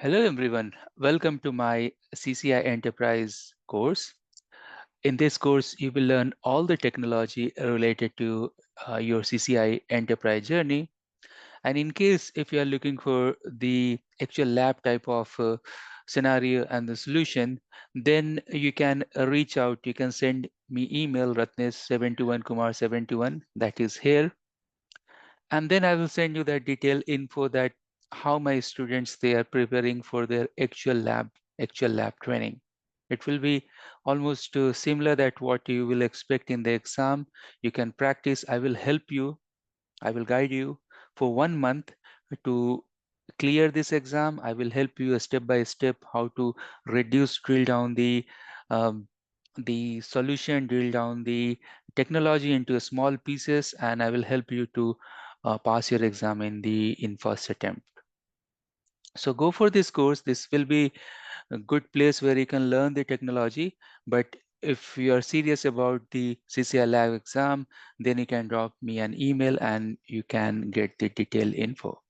Hello everyone, welcome to my CCI Enterprise course. In this course, you will learn all the technology related to your CCI Enterprise journey. And in case if you are looking for the actual lab type of scenario and the solution, then you can reach out. You can send me email ratnesh721kumar721, that is here. And then I will send you that detailed info that how my students they are preparing for their actual lab training. It will be almost similar that what you will expect in the exam. You can practice. I will help you. I will guide you for 1 month to clear this exam. I will help you step by step how to drill down um, the solution, drill down the technology into small pieces, and I will help you to pass your exam in first attempt. So go for this course. This will be a good place where you can learn the technology. But if you are serious about the CCI lab exam, then you can drop me an email and you can get the detailed info.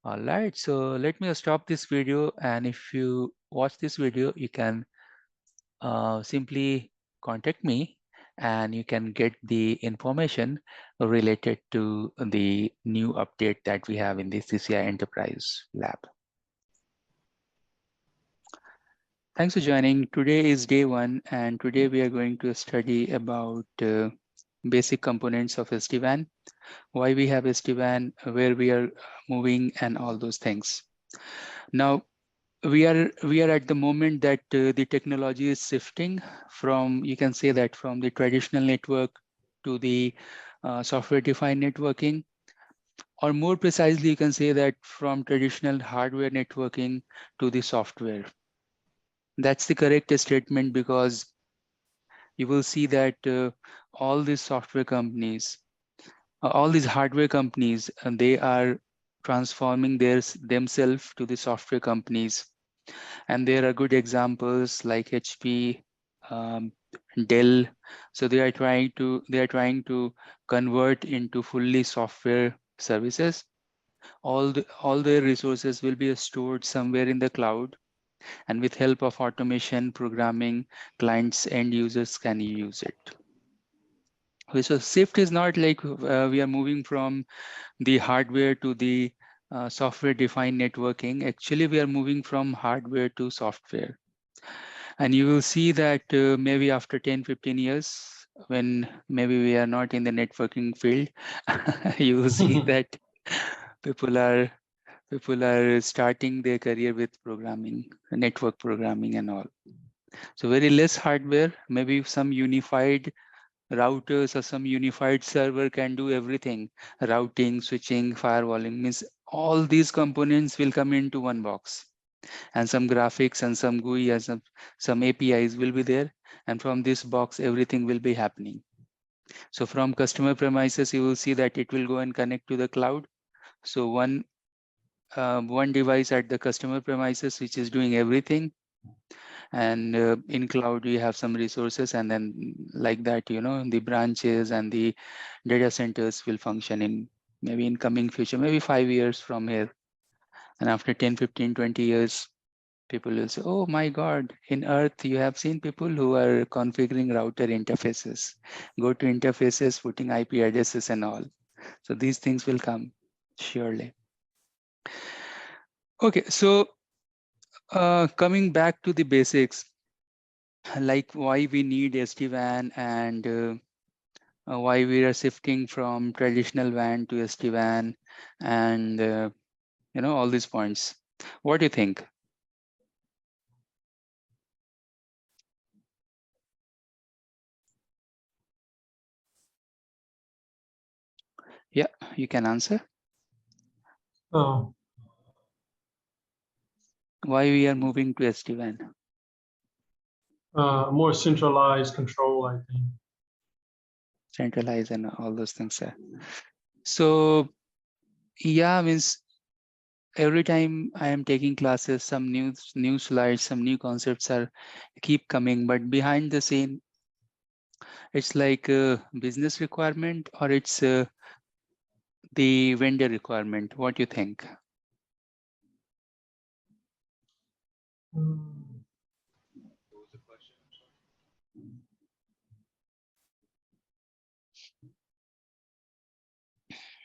All right, so let me stop this video, and if you watch this video, you can simply contact me and you can get the information related to the new update that we have in the CCI Enterprise Lab. Thanks for joining. Today is day 1, and today we are going to study about basic components of SD-WAN, why we have SD-WAN, where we are moving, and all those things. Now, we are at the moment that the technology is shifting from, you can say that, from the traditional network to the software-defined networking, or more precisely, you can say that from traditional hardware networking to the software. That's the correct statement, because you will see that all these software companies, all these hardware companies, they are transforming themselves to the software companies. And there are good examples like HP, um, Dell. So they are trying to convert into fully software services. All their resources will be stored somewhere in the cloud, and with help of automation programming, clients end users can use it. Okay, so shift is not like we are moving from the hardware to the software defined networking. Actually, we are moving from hardware to software. And you will see that maybe after 10-15 years, when maybe we are not in the networking field, you will see that people are starting their career with programming, network programming and all. So very less hardware, maybe some unified routers or some unified server can do everything. Routing, switching, firewalling, means all these components will come into one box. And some graphics and some GUI and some APIs will be there. And from this box, everything will be happening. So from customer premises, you will see that it will go and connect to the cloud. So one device at the customer premises, which is doing everything. And in cloud, we have some resources, and then like that, the branches and the data centers will function in maybe in coming future, maybe 5 years from here. And after 10, 15, 20 years, people will say, oh my God, in Earth, you have seen people who are configuring router interfaces, go to interfaces, putting IP addresses and all. So these things will come, surely. Okay, so coming back to the basics, like why we need SD-WAN and why we are shifting from traditional WAN to SD-WAN and, all these points. What do you think? Yeah, you can answer. Oh, Why we are moving to SD-WAN? more centralized control, I think. Centralized and all those things. So yeah, means every time I am taking classes, some new slides, some new concepts are keep coming, but behind the scene, it's like a business requirement or it's the vendor requirement. What do you think? Mm,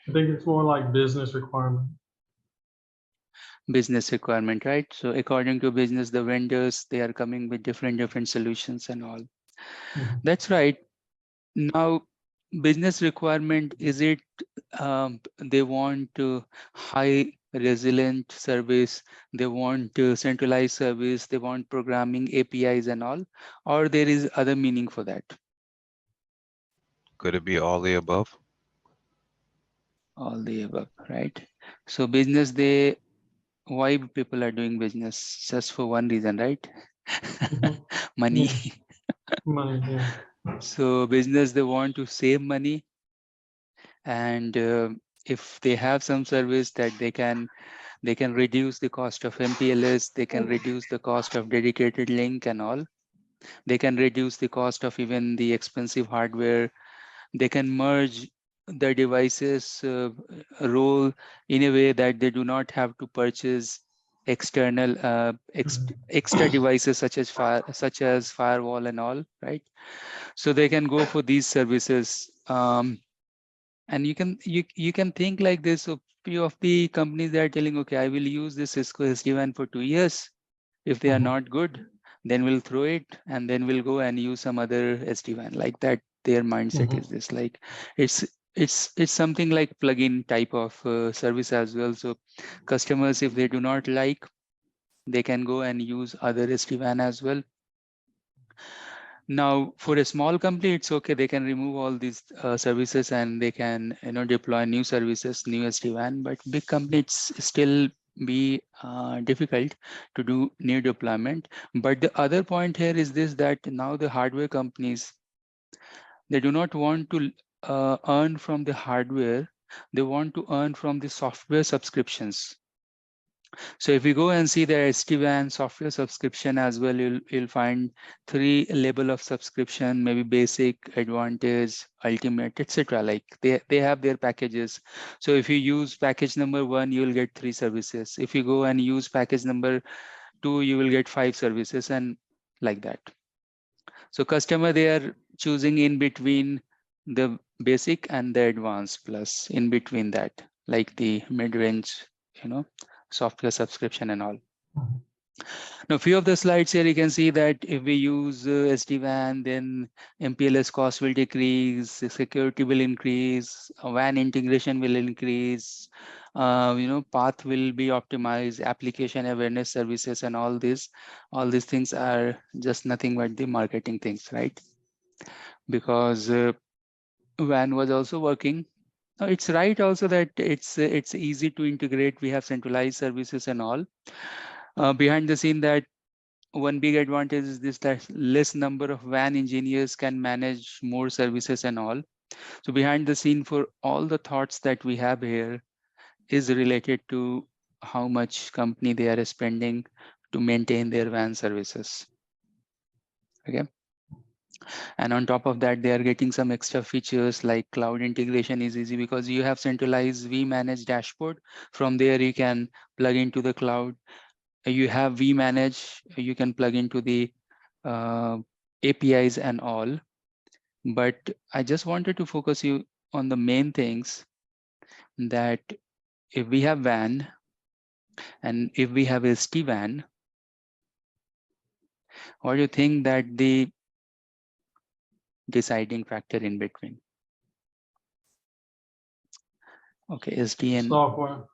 I think it's more like business requirement. Business requirement, right? So according to business, the vendors, they are coming with different solutions and all. Mhm. That's right. Now, business requirement, is it they want high resilient service, they want centralized service, they want programming APIs and all, or there is other meaning for that? Could it be all the above? All the above, right? So business, why people are doing business? Just for one reason, right? Mhm. Money. Yeah, money, yeah. So business, they want to save money, and if they have some service that they can reduce the cost of MPLS, they can reduce the cost of dedicated link and all. They can reduce the cost of even the expensive hardware. They can merge the devices role in a way that they do not have to purchase external Mhm. extra devices such as firewall and all, right? So they can go for these services. And you can think like this. So few of the companies, they are telling, okay, I will use this Cisco SD-WAN for 2 years. If they are Mhm. not good, then we'll throw it and then we'll go and use some other SD-WAN. Like that, their mindset Mhm. is this. Like it's it's something like plugin type of service as well. So customers, if they do not like, they can go and use other SD-WAN as well. Now, for a small company, it's okay. They can remove all these services and they can, deploy new services, new SD-WAN. But big company, it's still be difficult to do new deployment. But the other point here is this, that now the hardware companies, they do not want to earn from the hardware. They want to earn from the software subscriptions. So if you go and see the SD-WAN software subscription as well, you'll find 3 level of subscription, maybe basic, advantage, ultimate, etc. Like they have their packages. So if you use package number 1, you'll get 3 services. If you go and use package number 2, you will get 5 services, and like that. So customer, they are choosing in between the basic and the advanced plus in between that, like the mid-range, software subscription and all. Mhm. Now, few of the slides here, you can see that if we use SD-WAN, then MPLS cost will decrease, security will increase, WAN integration will increase, path will be optimized, application awareness services, and all these things are just nothing but the marketing things, right? Because WAN was also working. Now, it's right also that it's easy to integrate. We have centralized services and all. Behind the scene, that one big advantage is this, that less number of WAN engineers can manage more services and all. So behind the scene, for all the thoughts that we have here is related to how much company they are spending to maintain their WAN services. Okay. And on top of that, they are getting some extra features like cloud integration is easy because you have centralized vManage dashboard. From there, you can plug into the cloud. You have vManage, you can plug into the APIs and all. But I just wanted to focus you on the main things, that if we have WAN and if we have SD-WAN, what do you think that the deciding factor in between? Okay, Software.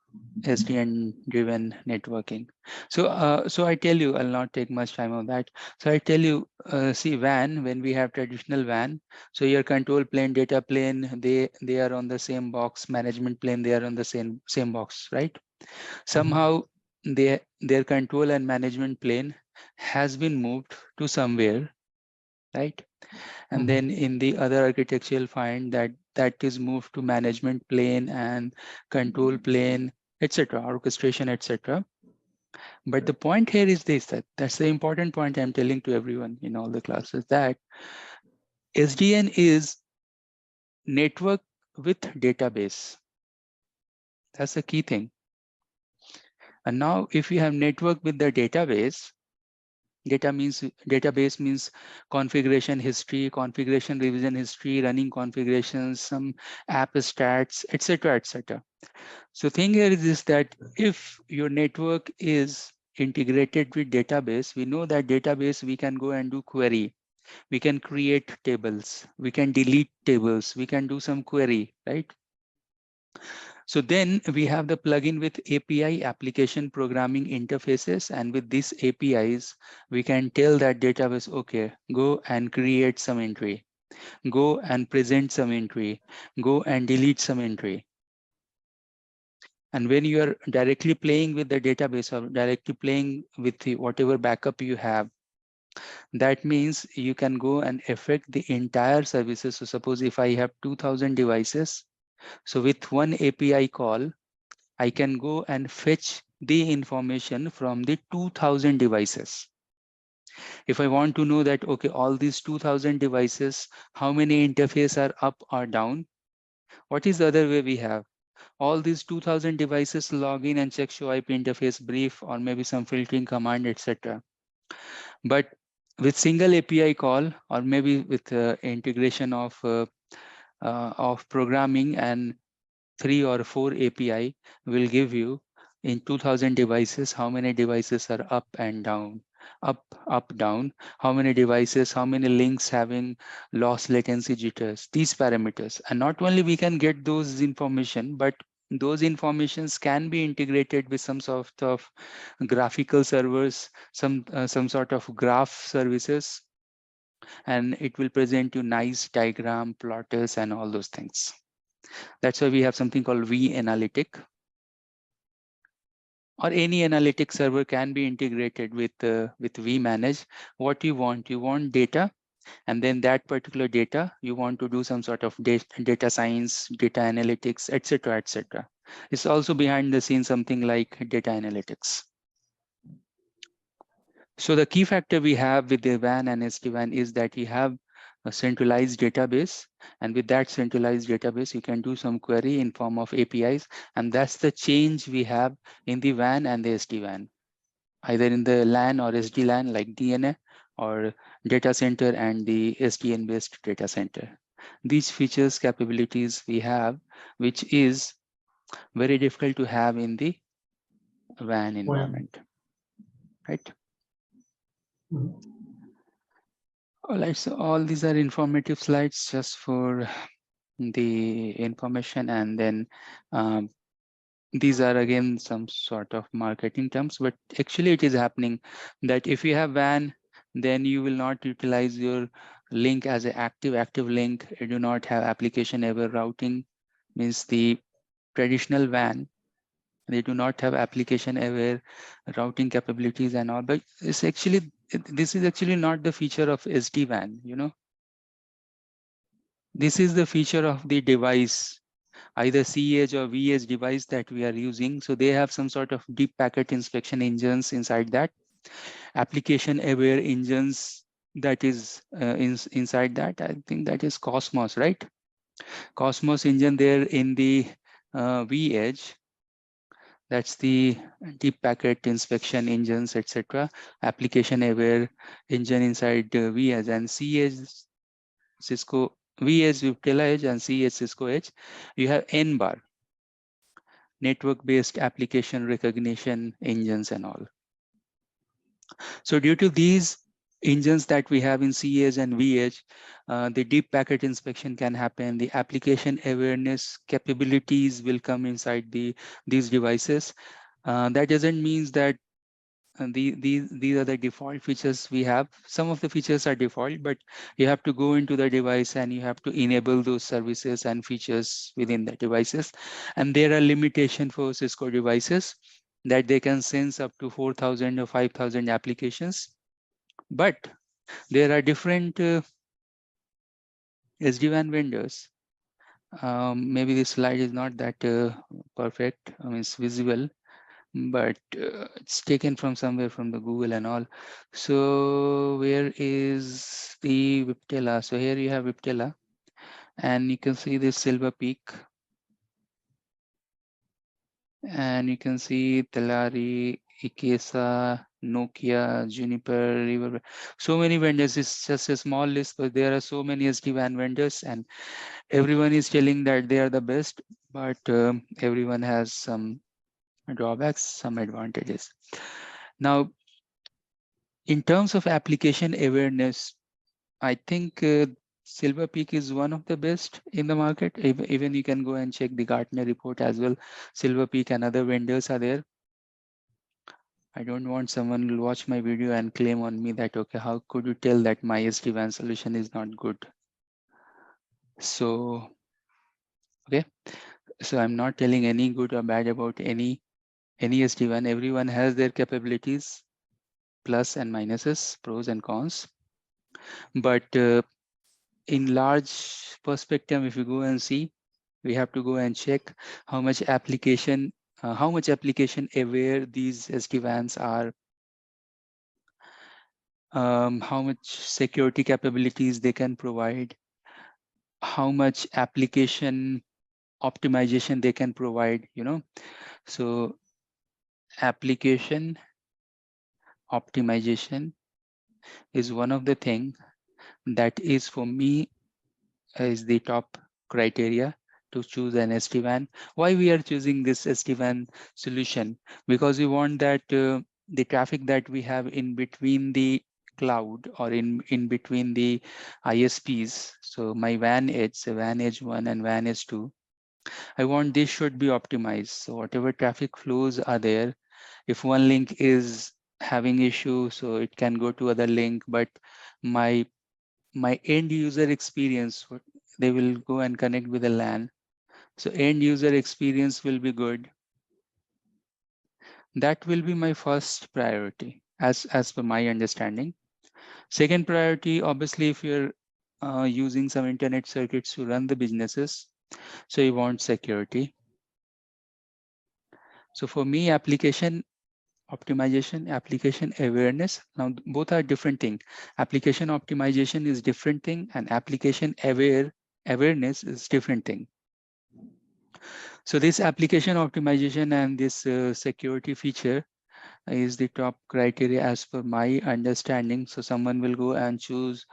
SDN driven networking. So I tell you, I'll not take much time on that. So I tell you, see WAN, when we have traditional WAN, so your control plane, data plane, they are on the same box, management plane, they are on the same box, right? Somehow their control and management plane has been moved to somewhere, right? And Mhm. then in the other architecture, you'll find that is moved to management plane and control plane, etc., orchestration, etc. But the point here is this, that's the important point I'm telling to everyone in all the classes, that SDN is network with database. That's the key thing. And now if you have network with the database, Database means configuration history, configuration revision history, running configurations, some app stats, etc., etc. So thing here is this, that if your network is integrated with database, we know that database we can go and do query, we can create tables, we can delete tables, we can do some query, right? So then we have the plugin with API, application programming interfaces, and with these APIs, we can tell that database, okay, go and create some entry, go and present some entry, go and delete some entry. And when you are directly playing with the database or directly playing with the whatever backup you have, that means you can go and affect the entire services. So suppose if I have 2000 devices, so with one API call, I can go and fetch the information from the 2000 devices. If I want to know that, okay, all these 2000 devices, how many interfaces are up or down? What is the other way we have? All these 2000 devices log in and check show IP interface brief or maybe some filtering command, etc. But with single API call or maybe with integration of programming and 3 or 4 API will give you in 2000 devices, how many devices are up and down, up, down, how many devices, how many links having loss latency jitters, these parameters. And not only we can get those information, but those informations can be integrated with some sort of graphical servers, some sort of graph services, and it will present you nice diagram, plotters, and all those things. That's why we have something called vAnalytic, or any analytics server can be integrated with vManage. What you want data, and then that particular data you want to do some sort of data science, data analytics, etc., etc. It's also behind the scenes something like data analytics. So the key factor we have with the WAN and SD-WAN is that you have a centralized database, and with that centralized database, you can do some query in form of APIs, and that's the change we have in the WAN and the SD-WAN, either in the LAN or SD-LAN like DNA, or data center and the SDN-based data center. These features, capabilities we have, which is very difficult to have in the WAN environment, right? All right, so all these are informative slides just for the information, and then these are again some sort of marketing terms, but actually it is happening that if you have WAN, then you will not utilize your link as an active link. You do not have application aware routing, means the traditional WAN, they do not have application aware routing capabilities and all, but it's actually, this is actually not the feature of SD-WAN, you know. This is the feature of the device, either cEdge or vEdge device that we are using. So they have some sort of deep packet inspection engines inside that, application aware engines that is inside that. I think that is Cosmos, right? Cosmos engine there in the vEdge. That's the deep packet inspection engines, etc. Application aware engine inside vEdge, and cEdge Cisco vEdge with TLOC and cEdge Cisco Edge. You have N-bar, network-based application recognition engines and all. So due to these engines that we have in cEdge and vEdge, the deep packet inspection can happen. The application awareness capabilities will come inside these devices. That doesn't mean that these are the default features we have. Some of the features are default, but you have to go into the device and you have to enable those services and features within the devices. And there are limitations for Cisco devices that they can sense up to 4,000 or 5,000 applications. But there are different SD-WAN vendors. Maybe this slide is not that perfect. I mean, it's visible, but it's taken from somewhere from the Google and all. So where is the Viptela? So here you have Viptela, and you can see this Silver Peak, and you can see Telari, Ikesa, Nokia, Juniper, River. So many vendors. It's just a small list, but there are so many SD-WAN vendors, and everyone is telling that they are the best, but everyone has some drawbacks, some advantages. Now, in terms of application awareness, I think Silver Peak is one of the best in the market. Even you can go and check the Gartner report as well. Silver Peak and other vendors are there. I don't want someone will watch my video and claim on me that, okay, how could you tell that my SD-WAN solution is not good? So, okay. So I'm not telling any good or bad about any SD-WAN. Everyone has their capabilities, plus and minuses, pros and cons. But in large perspective, if you go and see, we have to go and check how much application aware these SD-WANs are, how much security capabilities they can provide, how much application optimization they can provide, So application optimization is one of the thing that is, for me, is the top criteria to choose an SD-WAN. Why we are choosing this SD-WAN solution? Because we want that the traffic that we have in between the cloud or in between the ISPs. So my vAnalytics, vAnalytics 1 and vAnalytics 2, I want this should be optimized. So whatever traffic flows are there, if one link is having issue, so it can go to other link, but my end user experience, they will go and connect with the LAN. So end user experience will be good. That will be my first priority as per my understanding. Second priority, obviously, if you're using some internet circuits to run the businesses, so you want security. So for me, application optimization, application awareness, now both are different thing. Application optimization is different thing, and application awareness is different thing. So this application optimization and this security feature is the top criteria as per my understanding. So someone will go and choose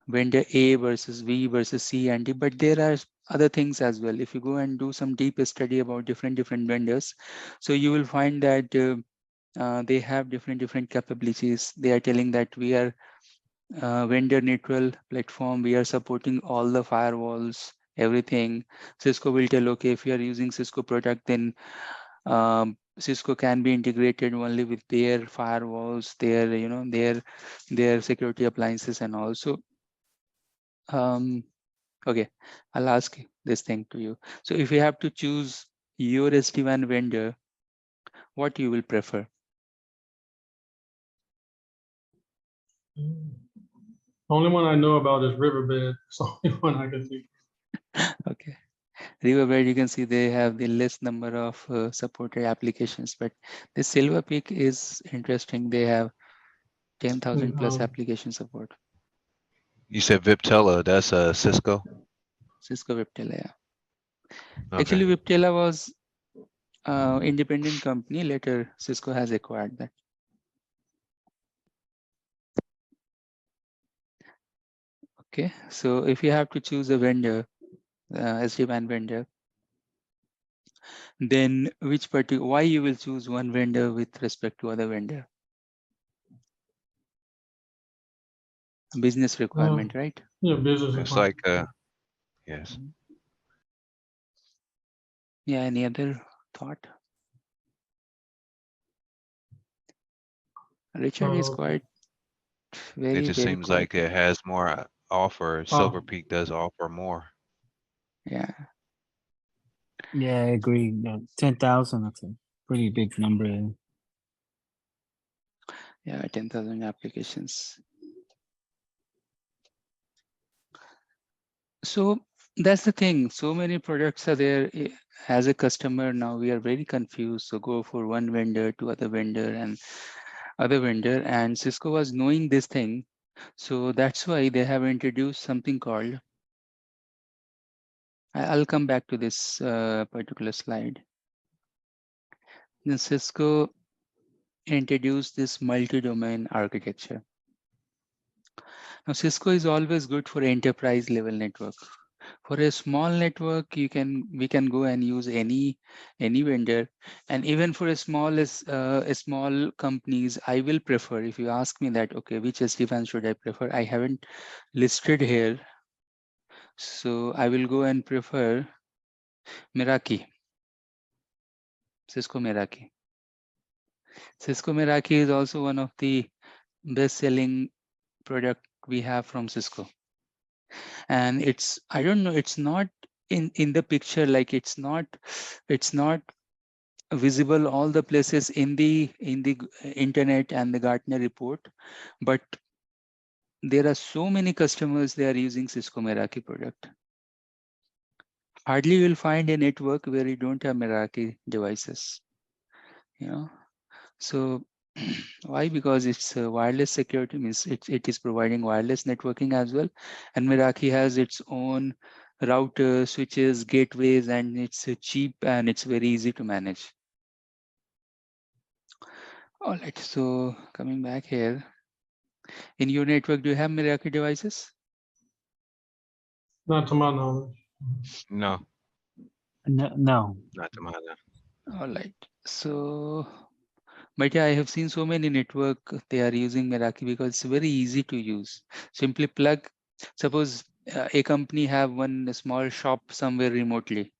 vendor A versus B versus C and D, but there are other things as well. If you go and do some deep study about different vendors, so you will find that they have different capabilities. They are telling that we are vendor neutral platform. We are supporting all the firewalls, everything. Cisco will tell, okay, if you are using Cisco product, then Cisco can be integrated only with their firewalls, their security appliances, and also. Okay, I'll ask this thing to you. So if you have to choose your SD-WAN vendor, what you will prefer? Only one I know about is Riverbed. It's the only one I can think. Okay. Riverbed, you can see they have the less number of supported applications, but the Silver Peak is interesting. They have 10,000 plus application support. You said Viptela, that's Cisco? Cisco Viptela, yeah. Okay. Actually, Viptela was independent company. Later, Cisco has acquired that. Okay, so if you have to choose a vendor, SD-WAN vendor, then why you will choose one vendor with respect to other vendor? Business requirement, right? Yeah, business It's requirement. like, yes. Yeah, any other thought? Richard is quite It just very seems quiet. like it has more offer. Silver Peak does offer more. Yeah. Yeah, I agree. 10,000, that's a pretty big number. Yeah, 10,000 applications. So that's the thing. So many products are there. As a customer now, we are very confused. So go for one vendor to other vendor and other vendor. And Cisco was knowing this thing. So that's why they have introduced something called, I'll come back to this particular slide. The Cisco introduced this multi-domain architecture. Now, Cisco is always good for enterprise level network. For a small network, we can go and use any vendor, and even for a small companies, I will prefer, if you ask me that, okay, which SD-WAN should I prefer? I haven't listed here, so I will go and prefer Meraki, Cisco Meraki. Cisco Meraki is also one of the best-selling product we have from Cisco, and it's, I don't know, it's not in the picture, like it's not visible all the places in the internet and the Gartner report, but there are so many customers, they are using Cisco Meraki product. Hardly you'll find a network where you don't have Meraki devices, you know. So why? Because it's wireless security, means it is providing wireless networking as well, and Meraki has its own routers, switches, gateways, and it's cheap and it's very easy to manage. All right, so coming back here, in your network, do you have Meraki devices? Not to my knowledge. No, No. not to my knowledge. All right, so, but yeah, I have seen so many network, they are using Meraki because it's very easy to use. Simply plug, suppose a company have one small shop somewhere remotely.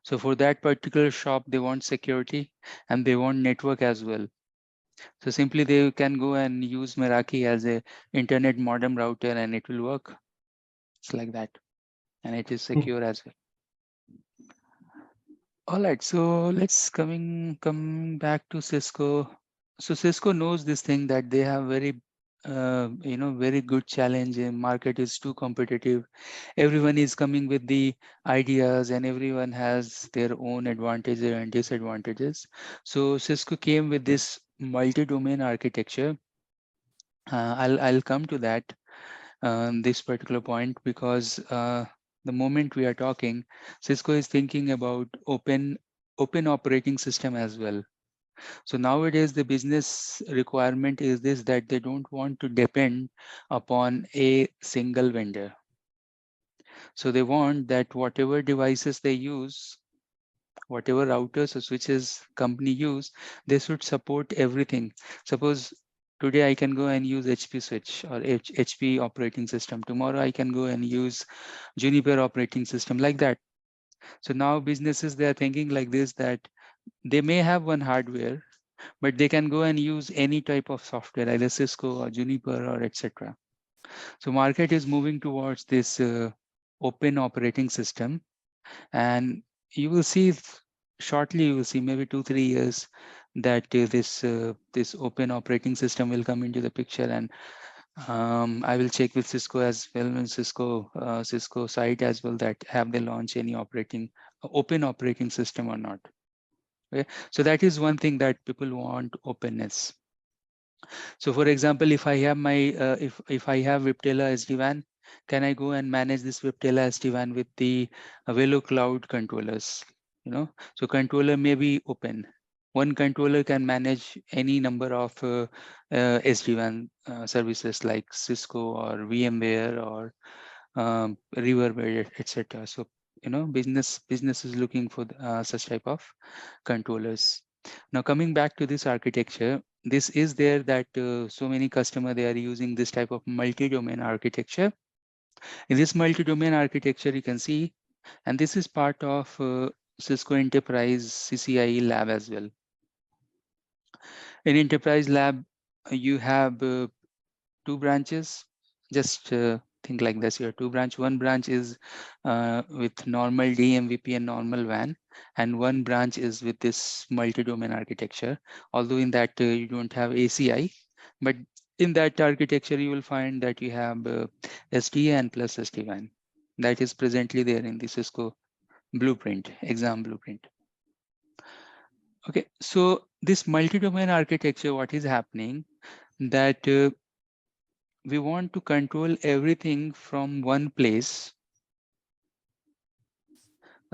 So for that particular shop, they want security and they want network as well. So simply they can go and use Meraki as a internet modem router and it will work. It's like that. And it is secure as well. All right, so let's come back to Cisco. So Cisco knows this thing that they have very very good challenge, and market is too competitive. Everyone is coming with the ideas and everyone has their own advantages and disadvantages. So Cisco came with this multi-domain architecture. I'll come to that this particular point, because the moment we are talking, Cisco is thinking about open operating system as well. So nowadays the business requirement is this, that they don't want to depend upon a single vendor. So they want that whatever devices they use, whatever routers or switches company use, they should support everything. Suppose today I can go and use HP switch or HP operating system. Tomorrow I can go and use Juniper operating system, like that. So now businesses, they are thinking like this, that they may have one hardware, but they can go and use any type of software, either Cisco or Juniper or etc. So market is moving towards this open operating system, and you will see shortly, you will see maybe 2-3 years that this open operating system will come into the picture. And I will check with Cisco as well, and Cisco site as well, that have they launched any open operating system or not. Okay, so that is one thing that people want, openness. So for example, if I have my if I have Viptela SD-WAN, can I go and manage this Viptela SD-WAN with the VeloCloud controllers? So controller may be open. One controller can manage any number of SD-WAN services like Cisco or VMware or Reverb, etc. So business is looking for such type of controllers. Now coming back to this architecture, this is there that so many customers, they are using this type of multi-domain architecture. In this multi-domain architecture, you can see, and this is part of Cisco Enterprise CCIE lab as well. In Enterprise lab, you have 2 branches. Just think like this: your 2 branch. One branch is with normal DMVP and normal WAN, and one branch is with this multi-domain architecture. Although in that you don't have ACI, but in that architecture you will find that you have SDN plus SD-WAN. That is presently there in the Cisco blueprint, exam blueprint. Okay, so this multi-domain architecture, what is happening, that we want to control everything from one place.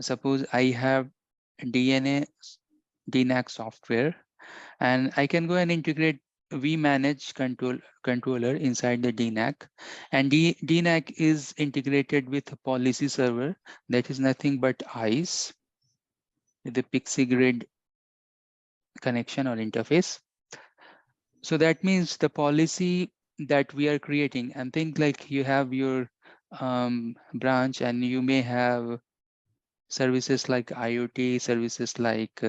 Suppose I have DNAC software, And I can go and integrate vManage controller inside the DNAC, and DNAC is integrated with a policy server that is nothing but ICE with the pixie grid connection or interface. So that means the policy that we are creating, and think like you have your branch, and you may have services like IoT, services like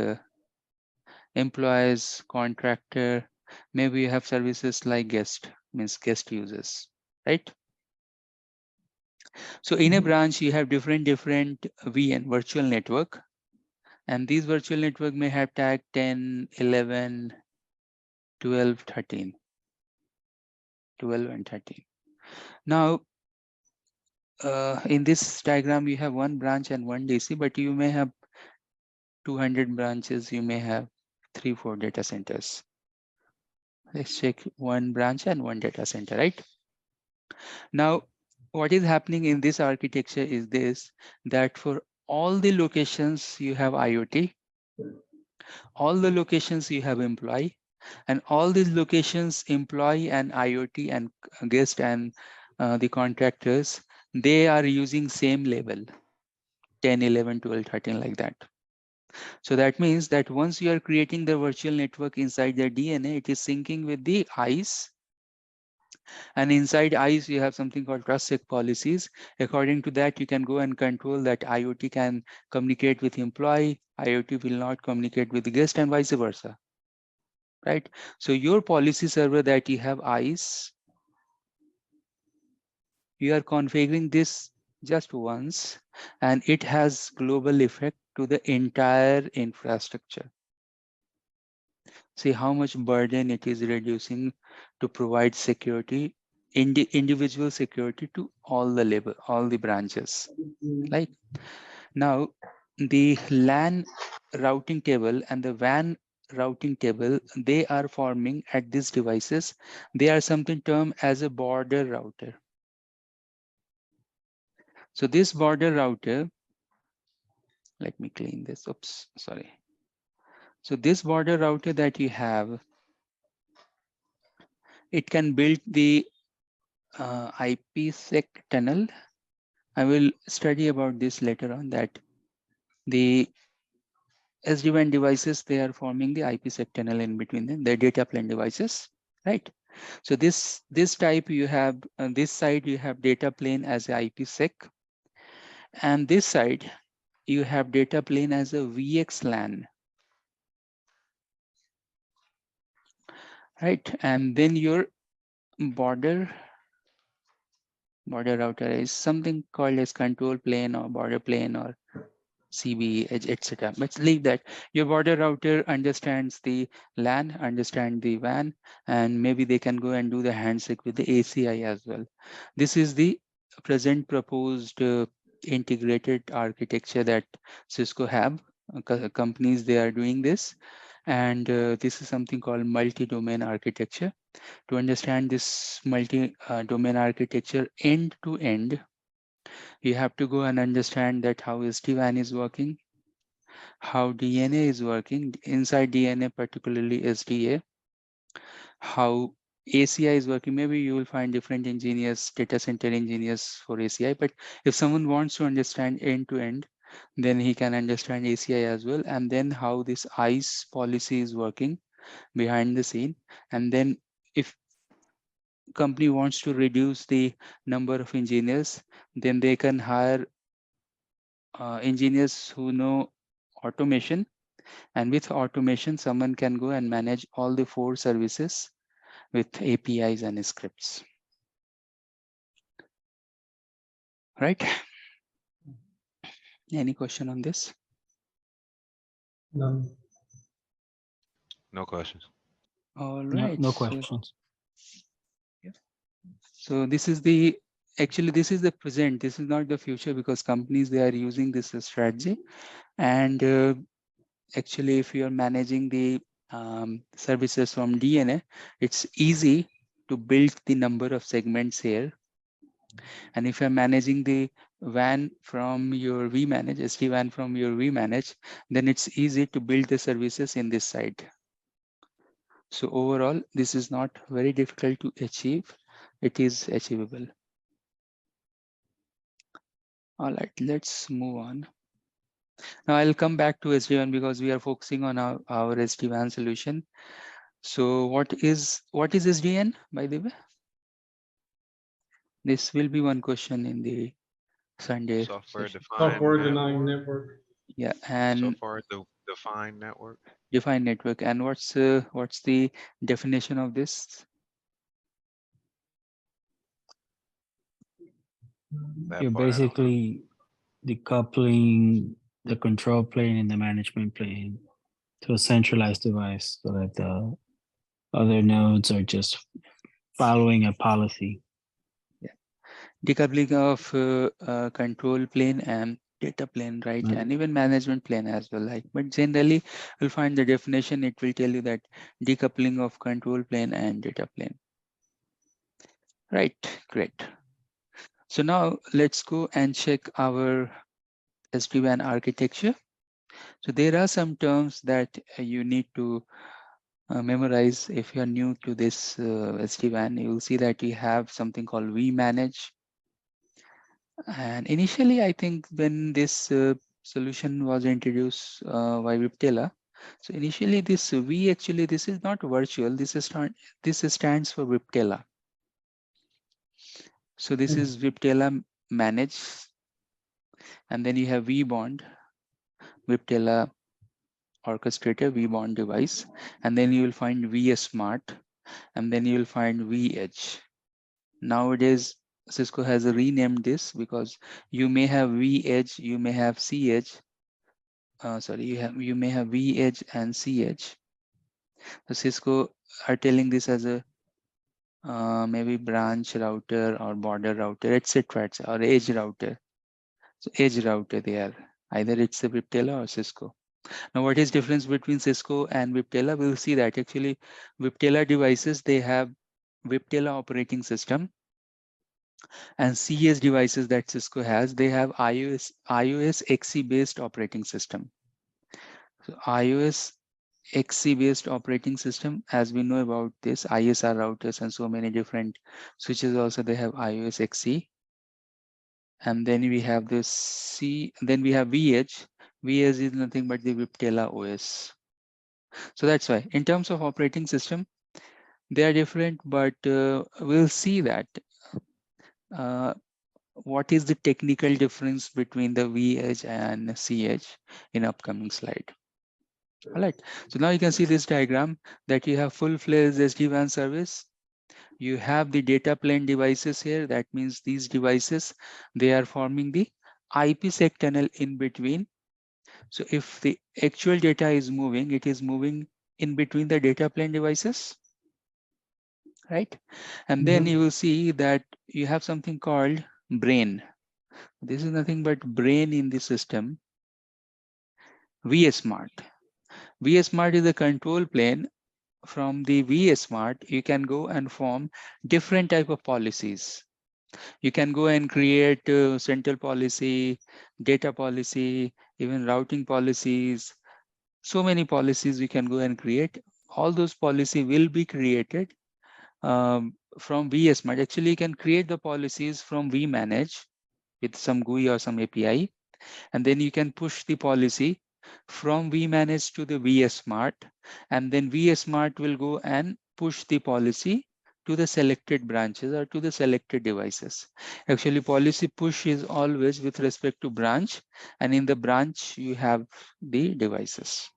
employees, contractor, maybe you have services like guest, means guest users, right? So in a branch, you have different VN, virtual network, and these virtual network may have tag 10, 11, 12, 13, 12 and 13. Now, in this diagram, you have one branch and one DC, but you may have 200 branches, you may have 3-4 data centers. Let's check one branch and one data center, right? Now, what is happening in this architecture is this, that for all the locations you have IoT, all the locations you have employee, and all these locations employee and IoT and guest and the contractors, they are using same level, 10, 11, 12, 13, like that. So that means that once you are creating the virtual network inside the DNA, it is syncing with the ICE. And inside ICE, you have something called trustsec policies. According to that, you can go and control that IoT can communicate with employee, IoT will not communicate with the guest, and vice versa, right? So your policy server that you have ICE, you are configuring this just once, and it has global effect to the entire infrastructure. See how much burden it is reducing to provide security, individual security to all the level, all the branches. Like now, the LAN routing table and the WAN routing table, they are forming at these devices. They are something termed as a border router. So this border router, let me clean this. Oops, sorry. So this border router that you have, it can build the IPsec tunnel. I will study about this later on, that the SD-WAN devices, they are forming the IPsec tunnel in between them, the data plane devices, right? So this type you have, on this side you have data plane as a IPsec, and this side you have data plane as a VXLAN, right? And then your border router is something called as control plane or border plane or cEdge, etc. Let's leave that. Your border router understands the LAN, understand the WAN, and maybe they can go and do the handshake with the ACI as well. This is the present proposed integrated architecture that Cisco have. Companies, they are doing this. And this is something called multi-domain architecture. To understand this multi-domain architecture end to end, you have to go and understand that how SD-WAN is working, how DNA is working, inside DNA, particularly SDA, how ACI is working. Maybe you will find different engineers, data center engineers for ACI, but if someone wants to understand end to end, then he can understand ACI as well. And then how this ICE policy is working behind the scene. And then if company wants to reduce the number of engineers, then they can hire engineers who know automation, and with automation someone can go and manage all the 4 services with APIs and scripts, right? Any question on this? None. No questions. All No, right, no questions. so this is the, actually this is the present, this is not the future, because companies, they are using this strategy. And actually if you are managing the services from DNA, it's easy to build the number of segments here. And if you're managing the WAN from your vManage, SD-WAN from your vManage, then it's easy to build the services in this side. So overall, this is not very difficult to achieve. It is achievable. All right, let's move on. Now I'll come back to SD-WAN because we are focusing on our SD-WAN solution. So what is SD-WAN, by the way? This will be one question in the Sunday Software session. defined Software defined network. network. Yeah, and Defined network. defined network. And what's the definition of this? That You're part I don't know. basically decoupling the control plane and the management plane to a centralized device so that the other nodes are just following a policy. Decoupling of control plane and data plane, right? Right. And even management plane as well. Like, but generally, you'll find the definition. It will tell you that decoupling of control plane and data plane. Right. Great. So now let's go and check our SD-WAN architecture. So there are some terms that you need to memorize if you are new to this SD-WAN. You will see that you have something called vManage. And initially, I think when this solution was introduced by Viptela, so initially this this is not virtual. This stands for Viptela. So this is Viptela manage, and then you have vBond, Viptela orchestrator, vBond device, and then you will find vSmart, and then you will find vEdge. Nowadays, Cisco has renamed this because you may have vEdge, you may have cEdge. You may have vEdge and cEdge. So Cisco are telling this as a maybe branch router or border router, etc., or edge router. So edge router they are. Either it's a Viptela or Cisco. Now, what is difference between Cisco and Viptela? We'll see that actually Viptela devices, they have Viptela operating system, and CS devices that Cisco has, they have iOS XE based operating system. So iOS XE based operating system, as we know about this ISR routers and so many different switches, also they have iOS XE. And then we have then we have vEdge. vEdge is nothing but the Viptela OS. So that's why in terms of operating system, they are different, but we'll see that what is the technical difference between the vEdge and cEdge in upcoming slide. All right, so now you can see this diagram that you have full-fledged SD-WAN service. You have the data plane devices here. That means these devices, they are forming the IPsec tunnel in between. So if the actual data is moving, it is moving in between the data plane devices, right? And then you will see that you have something called brain. This is nothing but brain in the system. vSmart. vSmart is a control plane. From the vSmart, you can go and form different type of policies. You can go and create central policy, data policy, even routing policies. So many policies you can go and create. All those policies will be created from vSmart. Actually, you can create the policies from vManage with some GUI or some API, and then you can push the policy from vManage to the vSmart, and then vSmart will go and push the policy to the selected branches or to the selected devices. Actually, policy push is always with respect to branch, and in the branch you have the devices.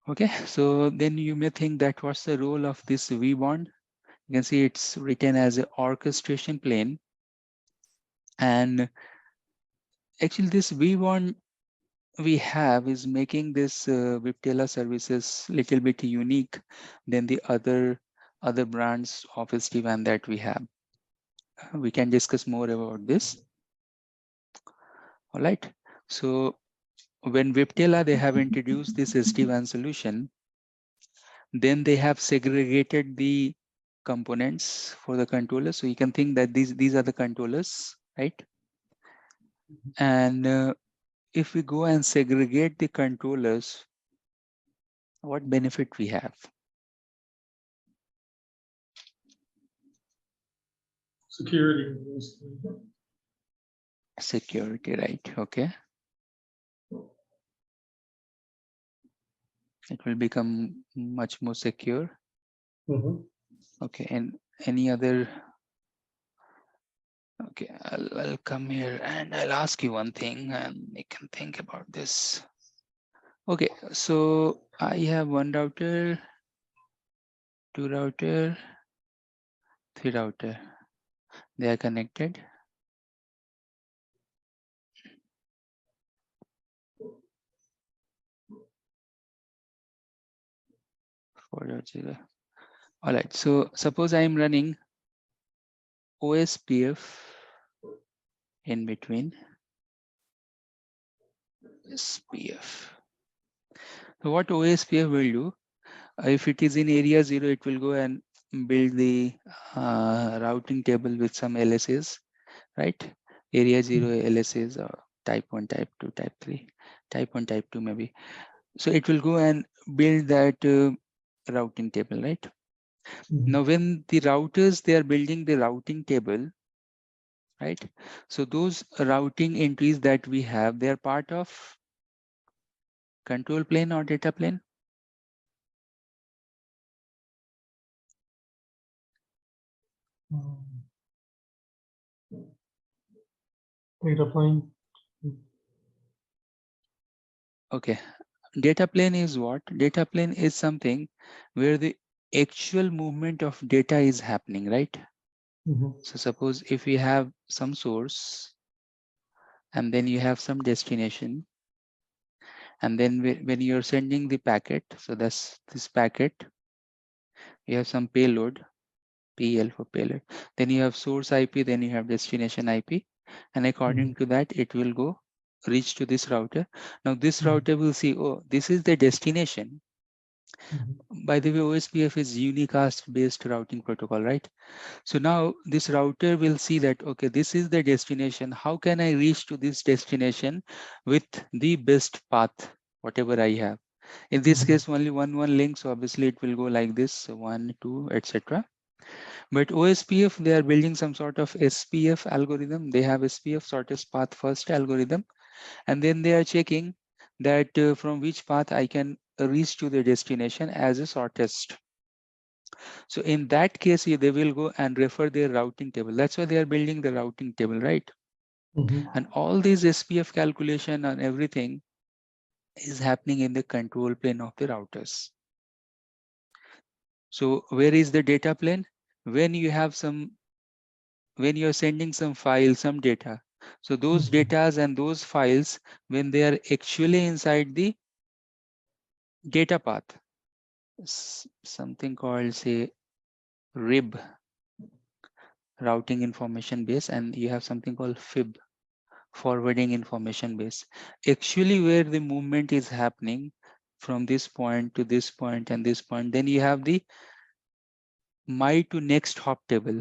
Okay, so then you may think that what's the role of this vBond? You can see it's written as an orchestration plane, and actually this vBond we have is making this Viptela services little bit unique than the other brands of SD-WAN that we have. We can discuss more about this. All right. So when Viptela, they have introduced this SD-WAN solution, then they have segregated the components for the controllers. So you can think that these are the controllers, right? And if we go and segregate the controllers What benefit we have? Security. Security, right? Okay. It will become much more secure. Mhm. Okay, and any other? Okay, I'll come here and I'll ask you one thing and you can think about this. Okay, so I have one router, two router, three router. They are connected. All right, so suppose I am running OSPF in between SPF. So what OSPF will do, if it is in area 0, it will go and build the routing table with some LSAs, right? Area 0 LSAs or type 1, type 2, type 3, type 1, type 2 maybe. So it will go and build that routing table, right? Now when the routers, they are building the routing table, right? So those routing entries that we have, they are part of control plane or data plane. Data plane. Okay, data plane is what? Data plane is something where the actual movement of data is happening, right? So suppose if we have some source and then you have some destination, and then when you're sending the packet, so that's this packet, you have some payload, PL for payload, then you have source IP, then you have destination IP, and according to that, it will go reach to this router. Now this router will see, oh, this is the destination. By the way, OSPF is unicast based routing protocol, right? So now this router will see that, okay, this is the destination. How can I reach to this destination with the best path, whatever I have? In this case, only one link. So obviously it will go like this, 1, 2, etc. But OSPF, they are building some sort of SPF algorithm. They have SPF, shortest path first algorithm. And then they are checking that from which path I can reach to the destination as a shortest. So in that case, they will go and refer their routing table. That's why they are building the routing table, right? And all these SPF calculation and everything is happening in the control plane of the routers. So where is the data plane? When you have some, when you're sending some file, some data. So those datas and those files, when they are actually inside the data path, something called say RIB, routing information base, and you have something called FIB, forwarding information base. Actually where the movement is happening from this point to this point and this point, then you have the my to next hop table.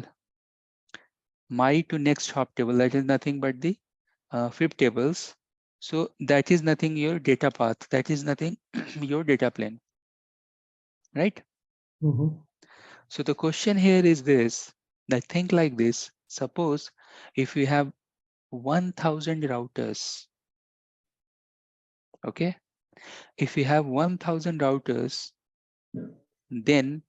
My to next hop table, that is nothing but the FIB tables. So that is nothing your data path, that is nothing your data plane, right? So the question here is this, that think like this, suppose if you have 1000 routers, okay? If you have 1000 routers, then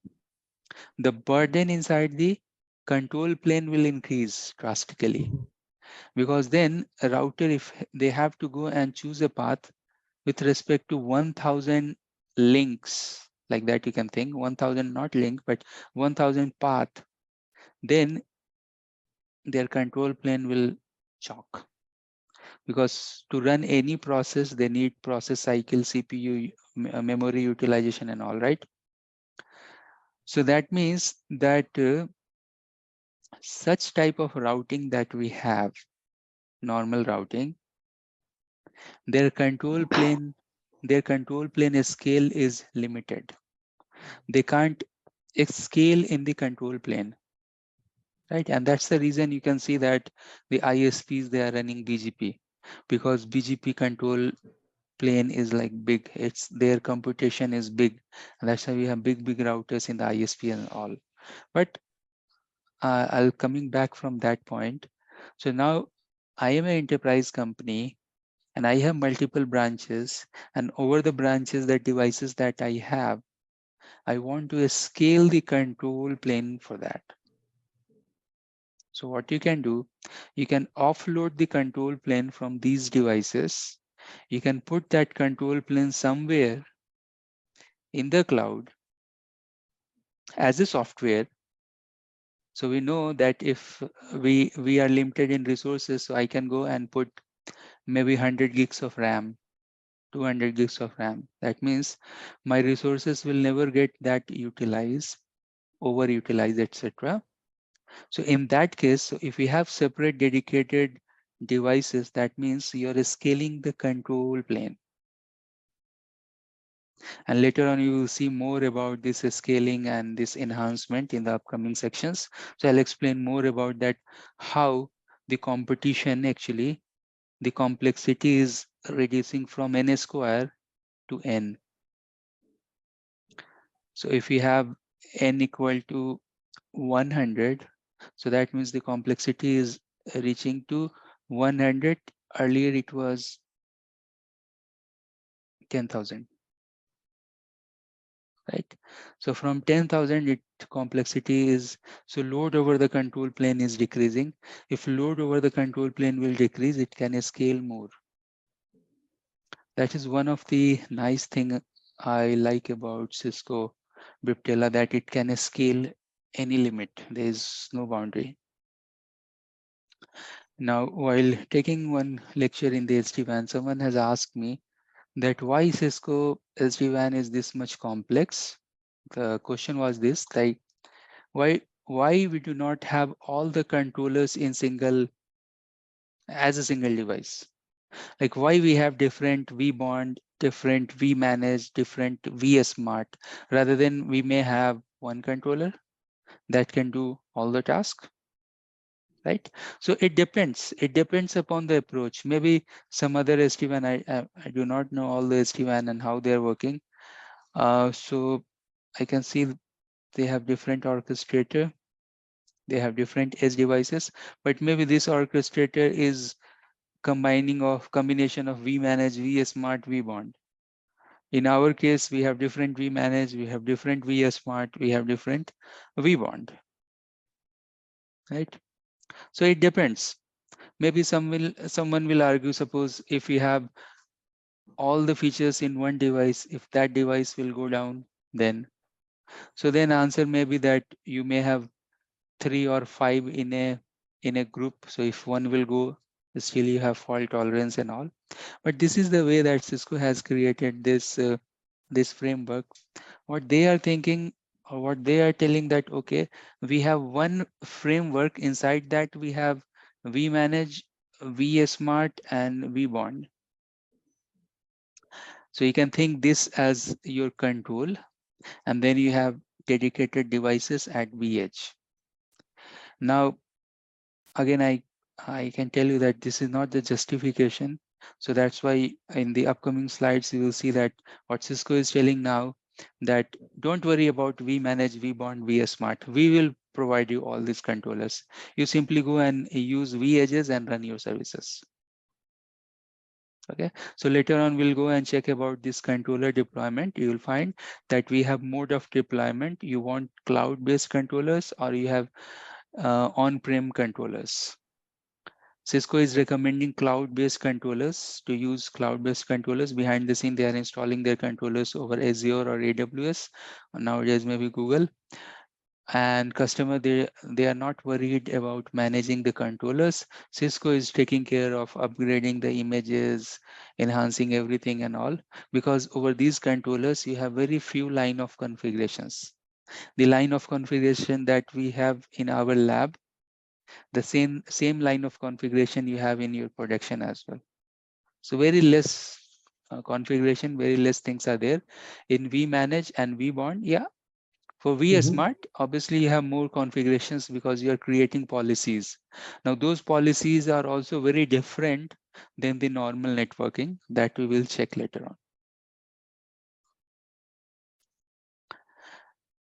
the burden inside the control plane will increase drastically, because then a router, if they have to go and choose a path with respect to 1000 links, like that you can think 1000 not link but 1000 path, then their control plane will choke, because to run any process they need process cycle, CPU, memory utilization and all, right? So that means that such type of routing that we have, normal routing, their control plane scale is limited. They can't scale in the control plane, right? And that's the reason you can see that the ISPs, they are running BGP, because BGP control plane is like big. It's their computation is big. And that's why we have big routers in the ISP and all. But I'll coming back from that point. So now I am an enterprise company and I have multiple branches, and over the branches, the devices that I have, I want to scale the control plane for that. So what you can do, you can offload the control plane from these devices. You can put that control plane somewhere in the cloud as a software. So we know that if we are limited in resources, so I can go and put maybe 100 gigs of RAM, 200 gigs of RAM. That means my resources will never get that utilized, overutilized, etc. So in that case, so if we have separate dedicated devices, that means you're scaling the control plane. And later on, you will see more about this scaling and this enhancement in the upcoming sections. So I'll explain more about that, how the competition actually, the complexity is reducing from n square to n. So if we have n equal to 100, so that means the complexity is reaching to 100. Earlier it was 10,000, right? So from 10,000, it complexity is, so load over the control plane is decreasing. If load over the control plane will decrease, it can scale more. That is one of the nice thing I like about Cisco Umbrella, that it can scale any limit. There is no boundary. Now, while taking one lecture in the SD-WAN, someone has asked me that why Cisco SD-WAN is this much complex. The question was this, like why we do not have all the controllers in as a single device? Like why we have different vBond, different vManage, different vSmart, rather than we may have one controller that can do all the tasks, right? So it depends. It depends upon the approach. Maybe some other SD-WAN, I do not know all the SD-WAN and how they're working. So I can see they have different orchestrator. They have different edge devices, but maybe this orchestrator is combination of vManage, vSmart, vBond. In our case, we have different vManage, we have different vSmart, we have different vBond, right? So it depends. Maybe someone will argue, suppose if we have all the features in one device, if that device will go down, then so then answer may be that you may have 3 or 5 in a group. So if one will go, still you have fault tolerance and all. But this is the way that Cisco has created this framework. What they are thinking, or what they are telling, that okay, we have one framework. Inside that we have vManage, vSmart, and vBond. So you can think this as your control, and then you have dedicated devices at vEdge. Now, again, I can tell you that this is not the justification. So that's why in the upcoming slides, you will see that what Cisco is telling now, that don't worry about vManage, vBond, vSmart. We will provide you all these controllers. You simply go and use vEdges and run your services. Okay, so later on, we'll go and check about this controller deployment. You will find that we have mode of deployment. You want cloud-based controllers, or you have on-prem controllers. Cisco is recommending cloud-based controllers. To use cloud-based controllers, behind the scene, they are installing their controllers over Azure or AWS. Nowadays, maybe Google. And customer, they are not worried about managing the controllers. Cisco is taking care of upgrading the images, enhancing everything and all, because over these controllers, you have very few line of configurations. The line of configuration that we have in our lab, the same line of configuration you have in your production as well. So very less configuration, very less things are there. In vManage and vBond, yeah. For vSmart, obviously you have more configurations because you are creating policies. Now those policies are also very different than the normal networking that we will check later on.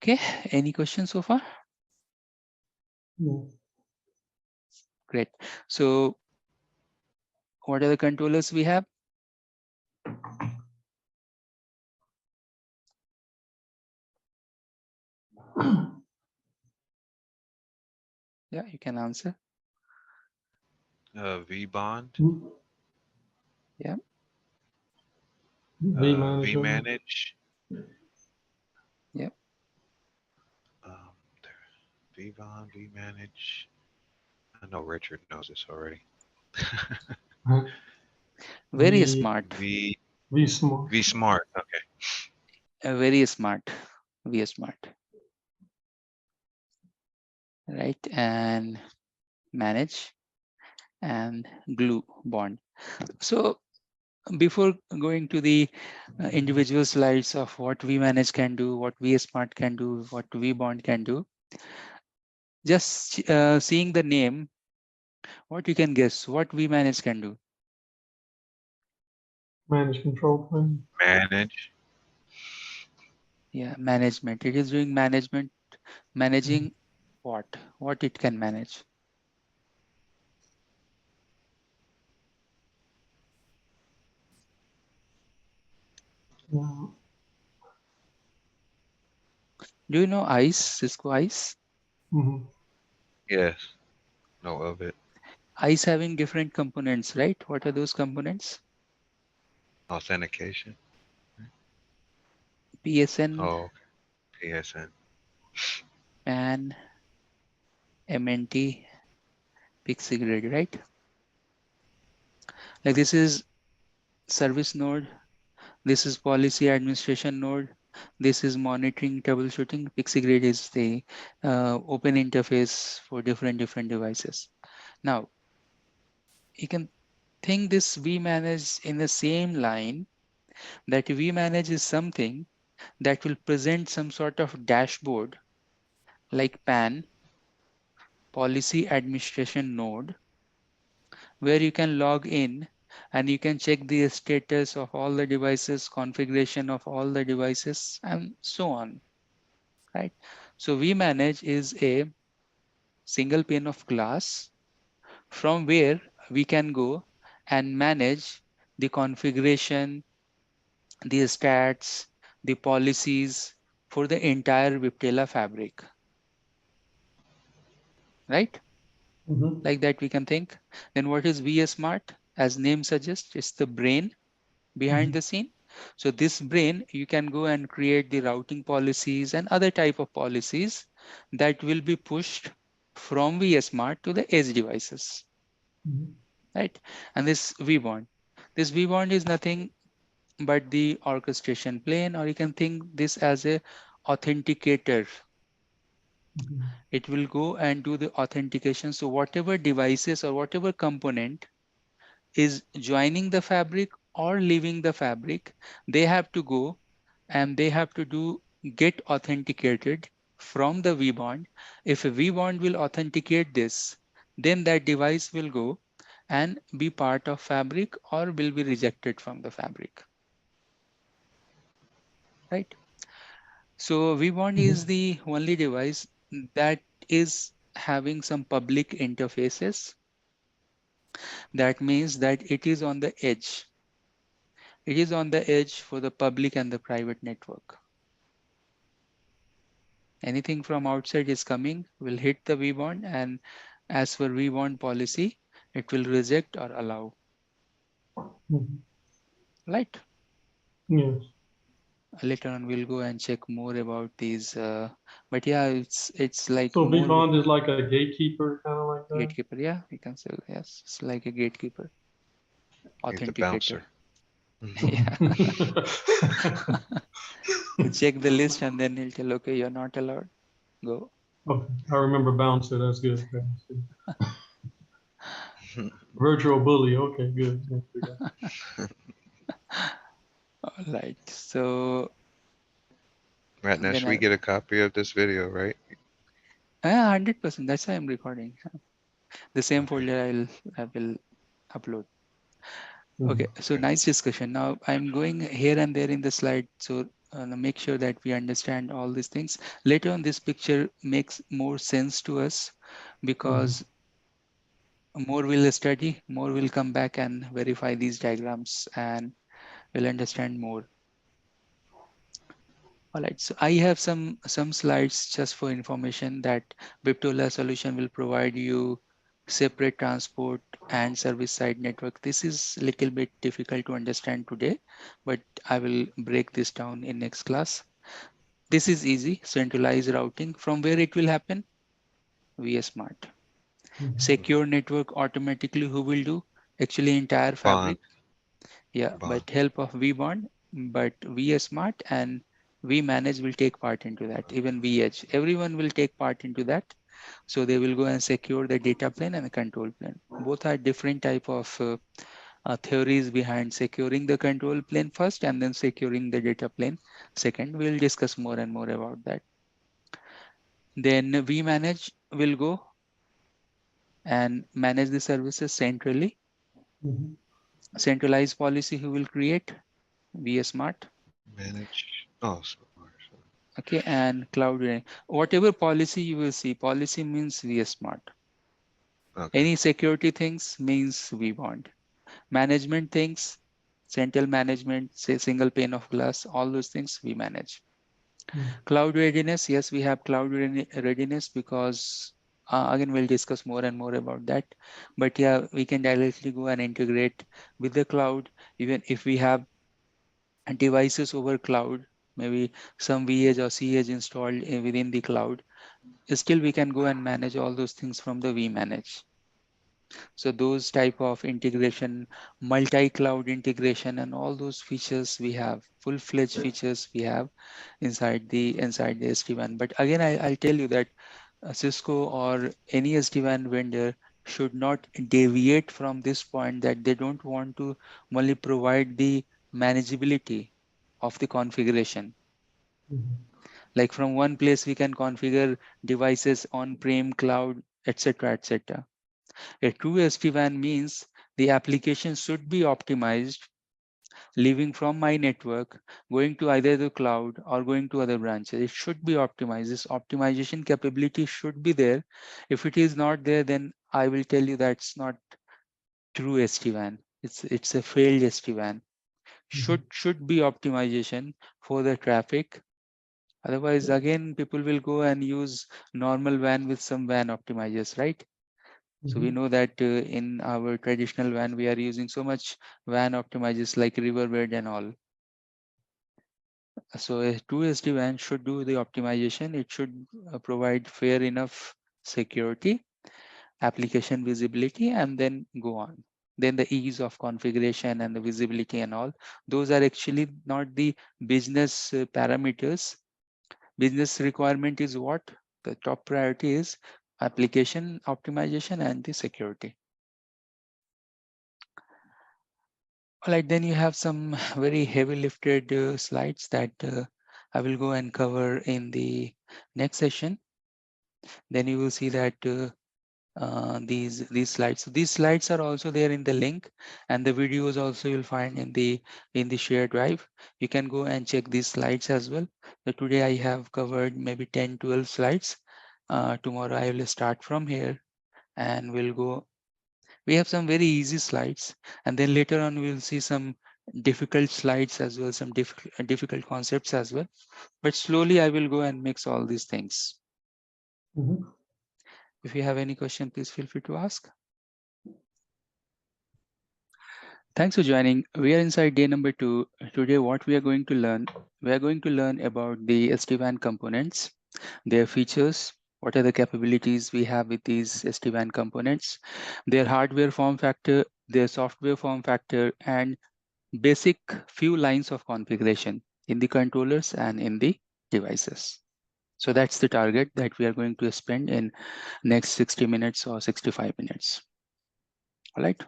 Okay, any questions so far? No. Great. So what are the controllers we have? Yeah, you can answer. vBond, Yeah. vManage. vManage. Yeah. Um, vBond, vManage. I know Richard knows this already. Very V smart. vSmart. vSmart. Okay. Very smart. Very smart. Right. And manage and glue bond. So before going to the individual slides of what vManage can do, what vSmart can do, what vBond can do, just seeing the name, what you can guess what vManage can do? Manage control plane. Manage. Yeah, management. It is doing management, managing what? What it can manage? Yeah. Do you know ICE, Cisco ICE? Mhm. Yes. Know of it. ICE having different components, right? What are those components? Authentication. PSN, Oh, PSN. PAN, MNT, pixie grid, right? Like this is service node, this is policy administration node, this is monitoring troubleshooting. Pixie grid is the open interface for different devices. Now you can think this vManage in the same line, that vManage is something that will present some sort of dashboard like PAN, policy administration node, where you can log in and you can check the status of all the devices, configuration of all the devices, and so on, right? So vManage is a single pane of glass from where we can go and manage the configuration, the stats, the policies for the entire Viptela fabric, right? Mhm. Like that we can think. Then what is vSmart? As name suggests, it's the brain behind the scene. So this brain, you can go and create the routing policies and other type of policies that will be pushed from vSmart to the edge devices, Mhm. right? And this vBond. This vBond is nothing but the orchestration plane, or you can think this as a authenticator. Mhm. It will go and do the authentication. So whatever devices or whatever component is joining the fabric or leaving the fabric, they have to go and they have to do get authenticated from the vBond. If a vBond will authenticate this, then that device will go and be part of fabric or will be rejected from the fabric, right? So vBond is Mhm. the only device that is having some public interfaces. That means that it is on the edge. It is on the edge for the public and the private network. Anything from outside is coming, will hit the vBond, and as per vBond policy, it will reject or allow, Mhm. right? Yes. Later on, we'll go and check more about these. But yeah, it's like So more vBond is like a gatekeeper, kind of like that. gatekeeper. Yeah, we can say yes. It's like a gatekeeper, He's the authenticator. bouncer. Yeah. You check the list and then he'll tell, okay, you're not allowed. Go. Okay, I remember bouncer. That's good. Okay, that's good. Virtual bully. Okay, good. That's good. All right. So Ratnesh, then we get a copy of this video, right? 100%. That's why I'm recording. The same Okay. folder I will upload. Okay, so nice discussion. Now I'm going here and there in the slide, so make sure that we understand all these things. Later on, this picture makes more sense to us because more we'll study, more we'll come back and verify these diagrams and we'll understand more. All right, so I have some slides just for information that Biptola solution will provide you separate transport and service side network. This is a little bit difficult to understand today, but I will break this down in next class. This is easy, centralized routing. From where it will happen? vSmart. Secure network automatically, who will do? Actually entire fabric. Bond. Yeah, Bond. but help of vBond, but vSmart and vManage will take part into that. Even vEdge, everyone will take part into that. So they will go and secure the data plane and the control plane. Both are different type of theories behind securing the control plane first and then securing the data plane second. We'll discuss more and more about that. Then vManage will go and manage the services centrally. Centralized policy who will create? vSmart. Manage. Oh, so far. Okay, and cloud, whatever policy you will see, policy means vSmart. Okay. Any security things means vBond. Management things, central management, say single pane of glass, all those things we manage. Cloud readiness, yes, we have cloud readiness because again, we'll discuss more and more about that. But yeah, we can directly go and integrate with the cloud, even if we have devices over cloud, maybe some vEdge or cEdge installed within the cloud, still we can go and manage all those things from the vManage. So those type of integration, multi-cloud integration, and all those features we have, full-fledged features we have inside the SD-WAN. But again, I'll tell you that Cisco or any SD-WAN vendor should not deviate from this point that they don't want to only provide the manageability of the configuration. Like from one place we can configure devices on-prem, cloud, etc., etc. A true SD-WAN means the application should be optimized, leaving from my network, going to either the cloud or going to other branches. It should be optimized. This optimization capability should be there. If it is not there, then I will tell you that's not true SD-WAN. It's a failed SD-WAN. Should be optimization for the traffic. Otherwise, again, people will go and use normal WAN with some WAN optimizers, right? So we know that in our traditional WAN, we are using so much WAN optimizers like Riverbed and all. So a true SD-WAN should do the optimization. It should provide fair enough security, application visibility, and then go on. Then the ease of configuration and the visibility and all, those are actually not the business parameters. Business requirement is what? The top priority is application optimization and the security. All right, then you have some very heavy lifted slides that I will go and cover in the next session. Then you will see that these slides. So these slides are also there in the link, and the videos also you'll find in the shared drive. You can go and check these slides as well. So today I have covered maybe 10-12 slides. Tomorrow I will start from here and we'll go. We have some very easy slides, and then later on we'll see some difficult slides as well, some difficult concepts as well. But slowly I will go and mix all these things. If you have any question, please feel free to ask. Thanks for joining. We are inside day number 2. Today, what we are going to learn, we are going to learn about the SD-WAN components, their features, what are the capabilities we have with these SD-WAN components, their hardware form factor, their software form factor, and basic few lines of configuration in the controllers and in the devices. So that's the target that we are going to spend in next 60 minutes or 65 minutes. All right.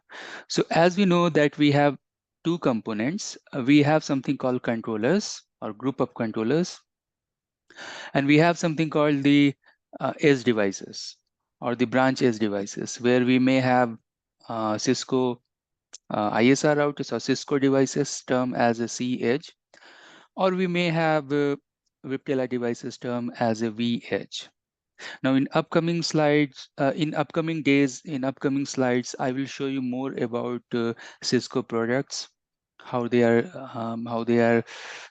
So as we know that we have two components, we have something called controllers or group of controllers, and we have something called the edge devices or the branch edge devices, where we may have Cisco ISR routers or Cisco devices term as a cEdge, or we may have VPTela devices term as a vEdge. Now, in upcoming slides, in upcoming days, in upcoming slides, I will show you more about Cisco products, how they are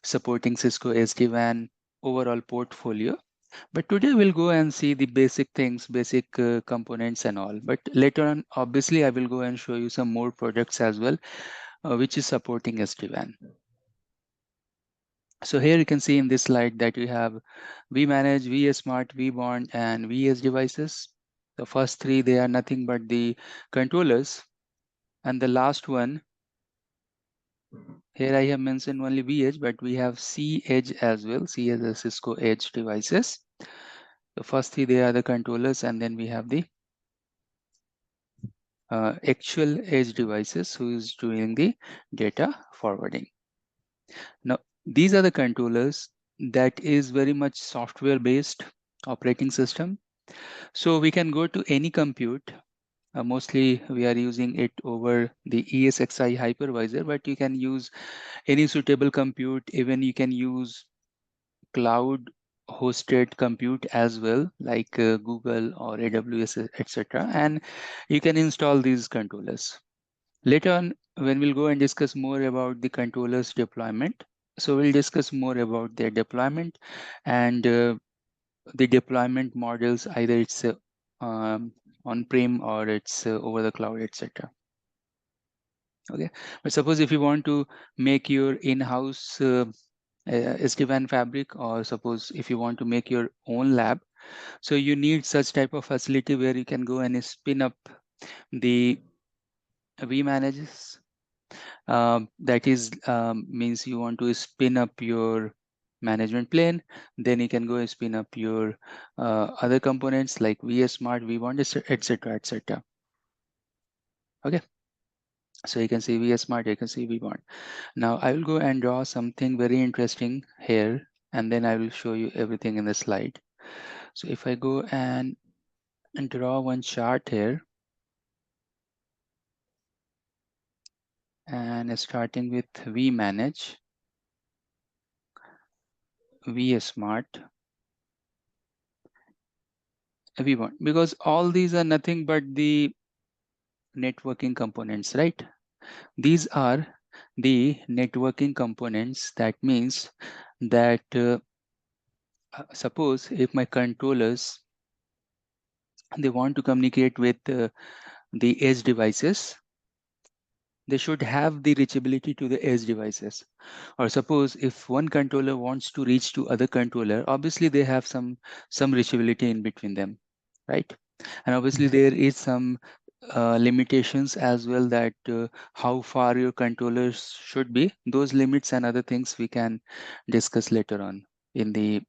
supporting Cisco SD-WAN overall portfolio. But today we'll go and see the basic things, basic components and all. But later on, obviously, I will go and show you some more products as well, which is supporting SD-WAN. So here you can see in this slide that we have vManage, vSmart, vBond, and vEdge devices. The first three, they are nothing but the controllers. And the last one, here I have mentioned only vEdge, but we have cEdge as well. C as a Cisco Edge devices. The first three, they are the controllers, and then we have the actual edge devices who is doing the data forwarding. Now, these are the controllers that is very much software based operating system. So we can go to any compute. Mostly we are using it over the ESXi hypervisor, but you can use any suitable compute. Even you can use cloud hosted compute as well, like Google or AWS, etc. And you can install these controllers. Later on, when we'll go and discuss more about the controllers deployment, so we'll discuss more about their deployment and the deployment models, either it's on-prem or it's over the cloud, etc. Okay, but suppose if you want to make your in-house SD-WAN fabric, or suppose if you want to make your own lab, so you need such type of facility where you can go and spin up the vManages. That is means you want to spin up your management plane, then you can go and spin up your other components like vSmart, vBond, etc., etc. Okay, so you can see vSmart, you can see vBond. Now I will go and draw something very interesting here, and then I will show you everything in the slide. So if I go and draw one chart here, and starting with vManage, vSmart, vBond, because all these are nothing but the networking components, right? These are the networking components. That means that suppose if my controllers, they want to communicate with the edge devices, they should have the reachability to the edge devices. Or suppose if one controller wants to reach to other controller, obviously they have some reachability in between them, right? And obviously there is some limitations as well, that how far your controllers should be. Those limits and other things we can discuss later on in the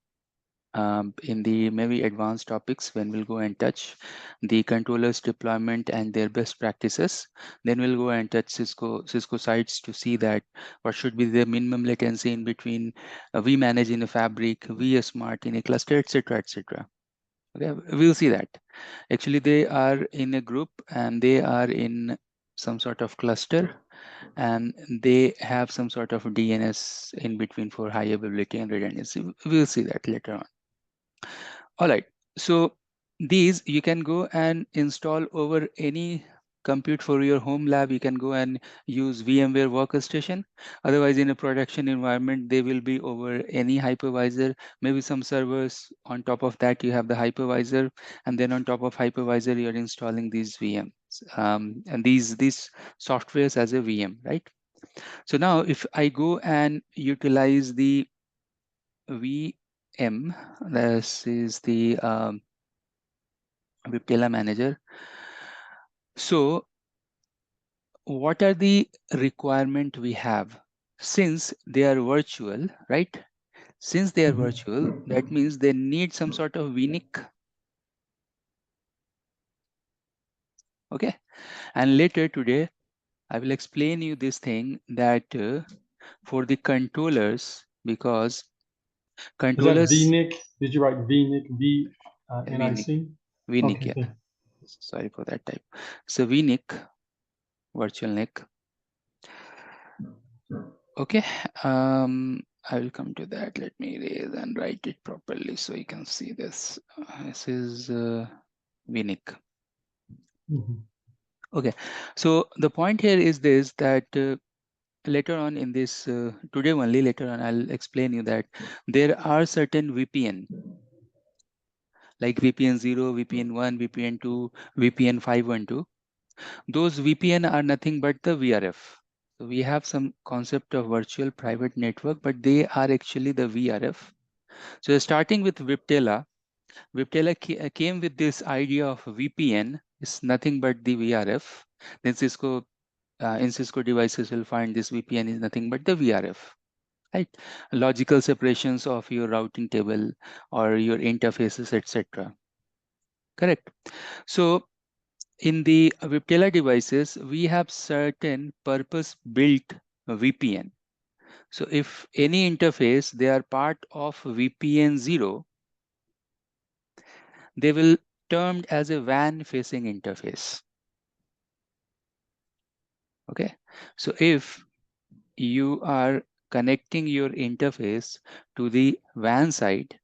maybe advanced topics, when we'll go and touch the controllers deployment and their best practices. Then we'll go and touch Cisco sites to see that what should be the minimum latency in between vManage in a fabric, vSmart in a cluster, etc., etc. Okay, we'll see that. Actually, they are in a group and they are in some sort of cluster, and they have some sort of DNS in between for high availability and redundancy. We'll see that later on. All right, so these you can go and install over any compute for your home lab. You can go and use VMware Workstation. Otherwise, in a production environment, they will be over any hypervisor, maybe some servers. On top of that, you have the hypervisor, and then on top of hypervisor, you're installing these VMs and these softwares as a VM, right? So now if I go and utilize the VM, this is the VPTela manager. So what are the requirement we have? Since they are virtual, right? Since they are virtual, that means they need some sort of VNIC. Okay. And later today, I will explain you this thing that for the controllers, because controllers. Is that VNIC? Did you write VNIC? VNIC? VNIC, Okay, yeah. Sorry for that type. So VNIC, virtual NIC. Okay, I will come to that. Let me erase and write it properly so you can see this. This is Vinik. Mhm. Okay, so the point here is this, that later on in this, today only, later on I'll explain you that there are certain VPN, like VPN 0, VPN 1, VPN 2, VPN 512. Those VPN are nothing but the VRF. So we have some concept of virtual private network, but they are actually the VRF. So starting with Viptela, came with this idea of VPN is nothing but the VRF. Then Cisco, in Cisco devices will find this VPN is nothing but the VRF, right? Logical separations of your routing table or your interfaces, etc. Correct. So in the Viptela devices, we have certain purpose-built VPN. So if any interface, they are part of VPN 0, they will termed as a WAN facing interface. Okay. So if you are connecting your interface to the WAN side,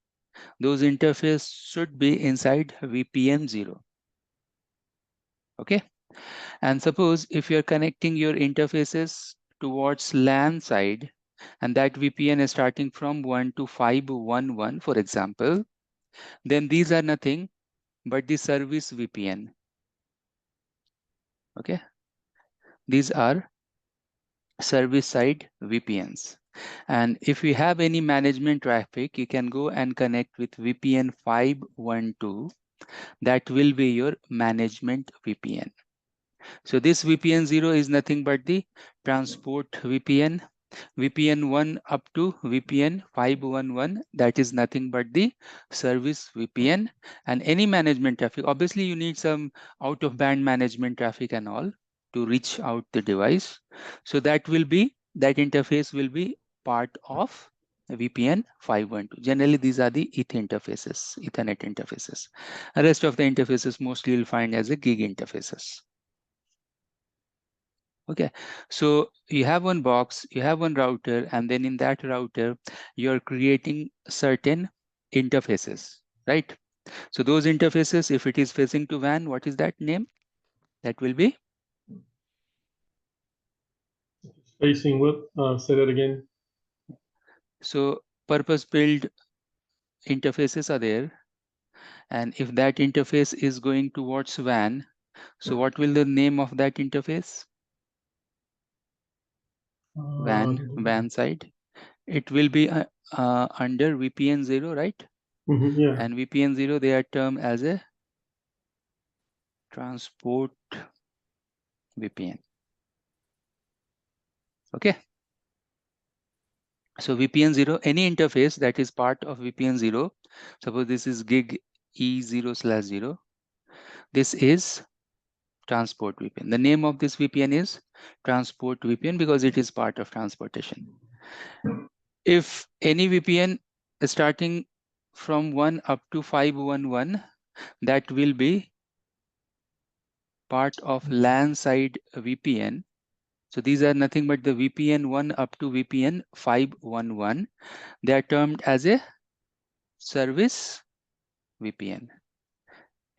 those interfaces should be inside VPN 0. Okay. And suppose if you're connecting your interfaces towards LAN side, and that VPN is starting from 1 to 511, for example, then these are nothing but the service VPN. Okay. These are service side VPNs. And if you have any management traffic, you can go and connect with VPN 512. That will be your management VPN. So this VPN 0 is nothing but the transport VPN. VPN 1 up to VPN 511, that is nothing but the service VPN. And any management traffic, obviously you need some out of band management traffic and all to reach out the device. So that interface will be part of VPN 512. Generally, these are the Ethernet interfaces. The rest of the interfaces mostly you'll find as a gig interfaces. Okay, so you have one box, you have one router, and then in that router, you're creating certain interfaces, right? So those interfaces, if it is facing to WAN, what is that name? That will be? Facing what? Say that again. So purpose-built interfaces are there. And if that interface is going towards WAN, so what will the name of that interface? WAN side. It will be under VPN 0, right? Yeah. And VPN 0, they are termed as a transport VPN. Okay. So VPN 0, any interface that is part of VPN 0, suppose this is gig E0/0, this is transport VPN. The name of this VPN is transport VPN because it is part of transportation. If any VPN is starting from 1 up to 511, that will be part of LAN side VPN. So these are nothing but the VPN 1 up to VPN 511. They are termed as a service VPN.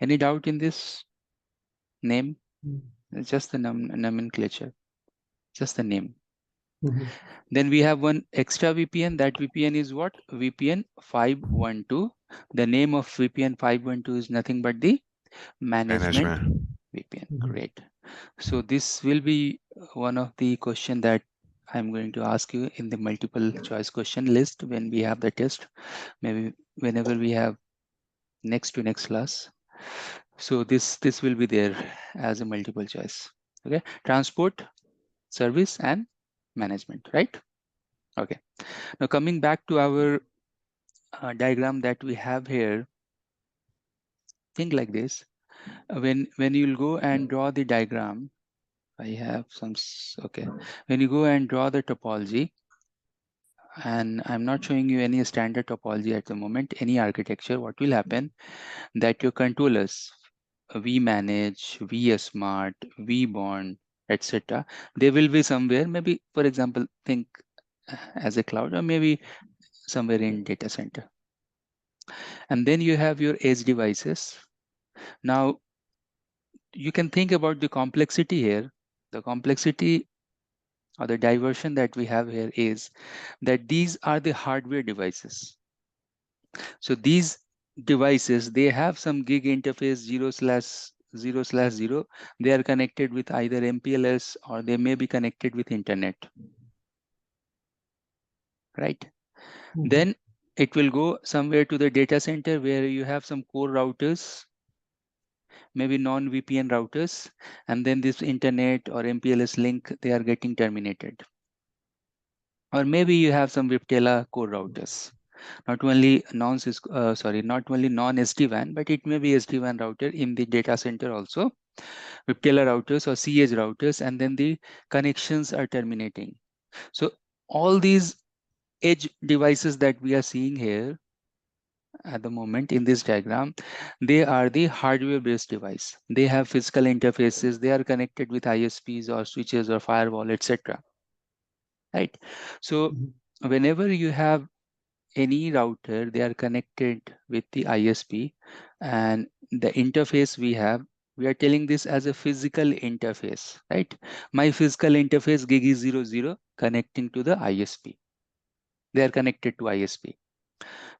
Any doubt in this name? It's just the nomenclature, just the name. Then we have one extra VPN. That VPN is what? VPN 512. The name of VPN 512 is nothing but the management VPN. Great. So this will be one of the question that I'm going to ask you in the multiple choice question list when we have the test, maybe whenever we have next to next class. So this will be there as a multiple choice. Okay, transport, service, and management, right? Okay. Now coming back to our diagram that we have here, think like this. When you'll go and draw the diagram, I have some. Okay. When you go and draw the topology, and I'm not showing you any standard topology at the moment, any architecture, what will happen that your controllers, vManage, vSmart, vBond, etc., they will be somewhere, maybe, for example, think as a cloud, or maybe somewhere in data center. And then you have your edge devices. Now, you can think about the complexity here. The complexity or the diversion that we have here is that these are the hardware devices. So these devices, they have some gig interface 0/0/0. They are connected with either MPLS or they may be connected with internet, right? Then it will go somewhere to the data center where you have some core routers, maybe non-VPN routers, and then this internet or MPLS link, they are getting terminated. Or maybe you have some Viptela core routers, not only non-SD-WAN, but it may be SD-WAN router in the data center also, Viptela routers or cEdge routers, and then the connections are terminating. So all these edge devices that we are seeing here at the moment in this diagram, they are the hardware-based device. They have physical interfaces. They are connected with ISPs or switches or firewall, etc. Right? So whenever you have any router, they are connected with the ISP, and the interface we have, we are telling this as a physical interface, right? My physical interface gig is 00 connecting to the ISP. They are connected to ISP.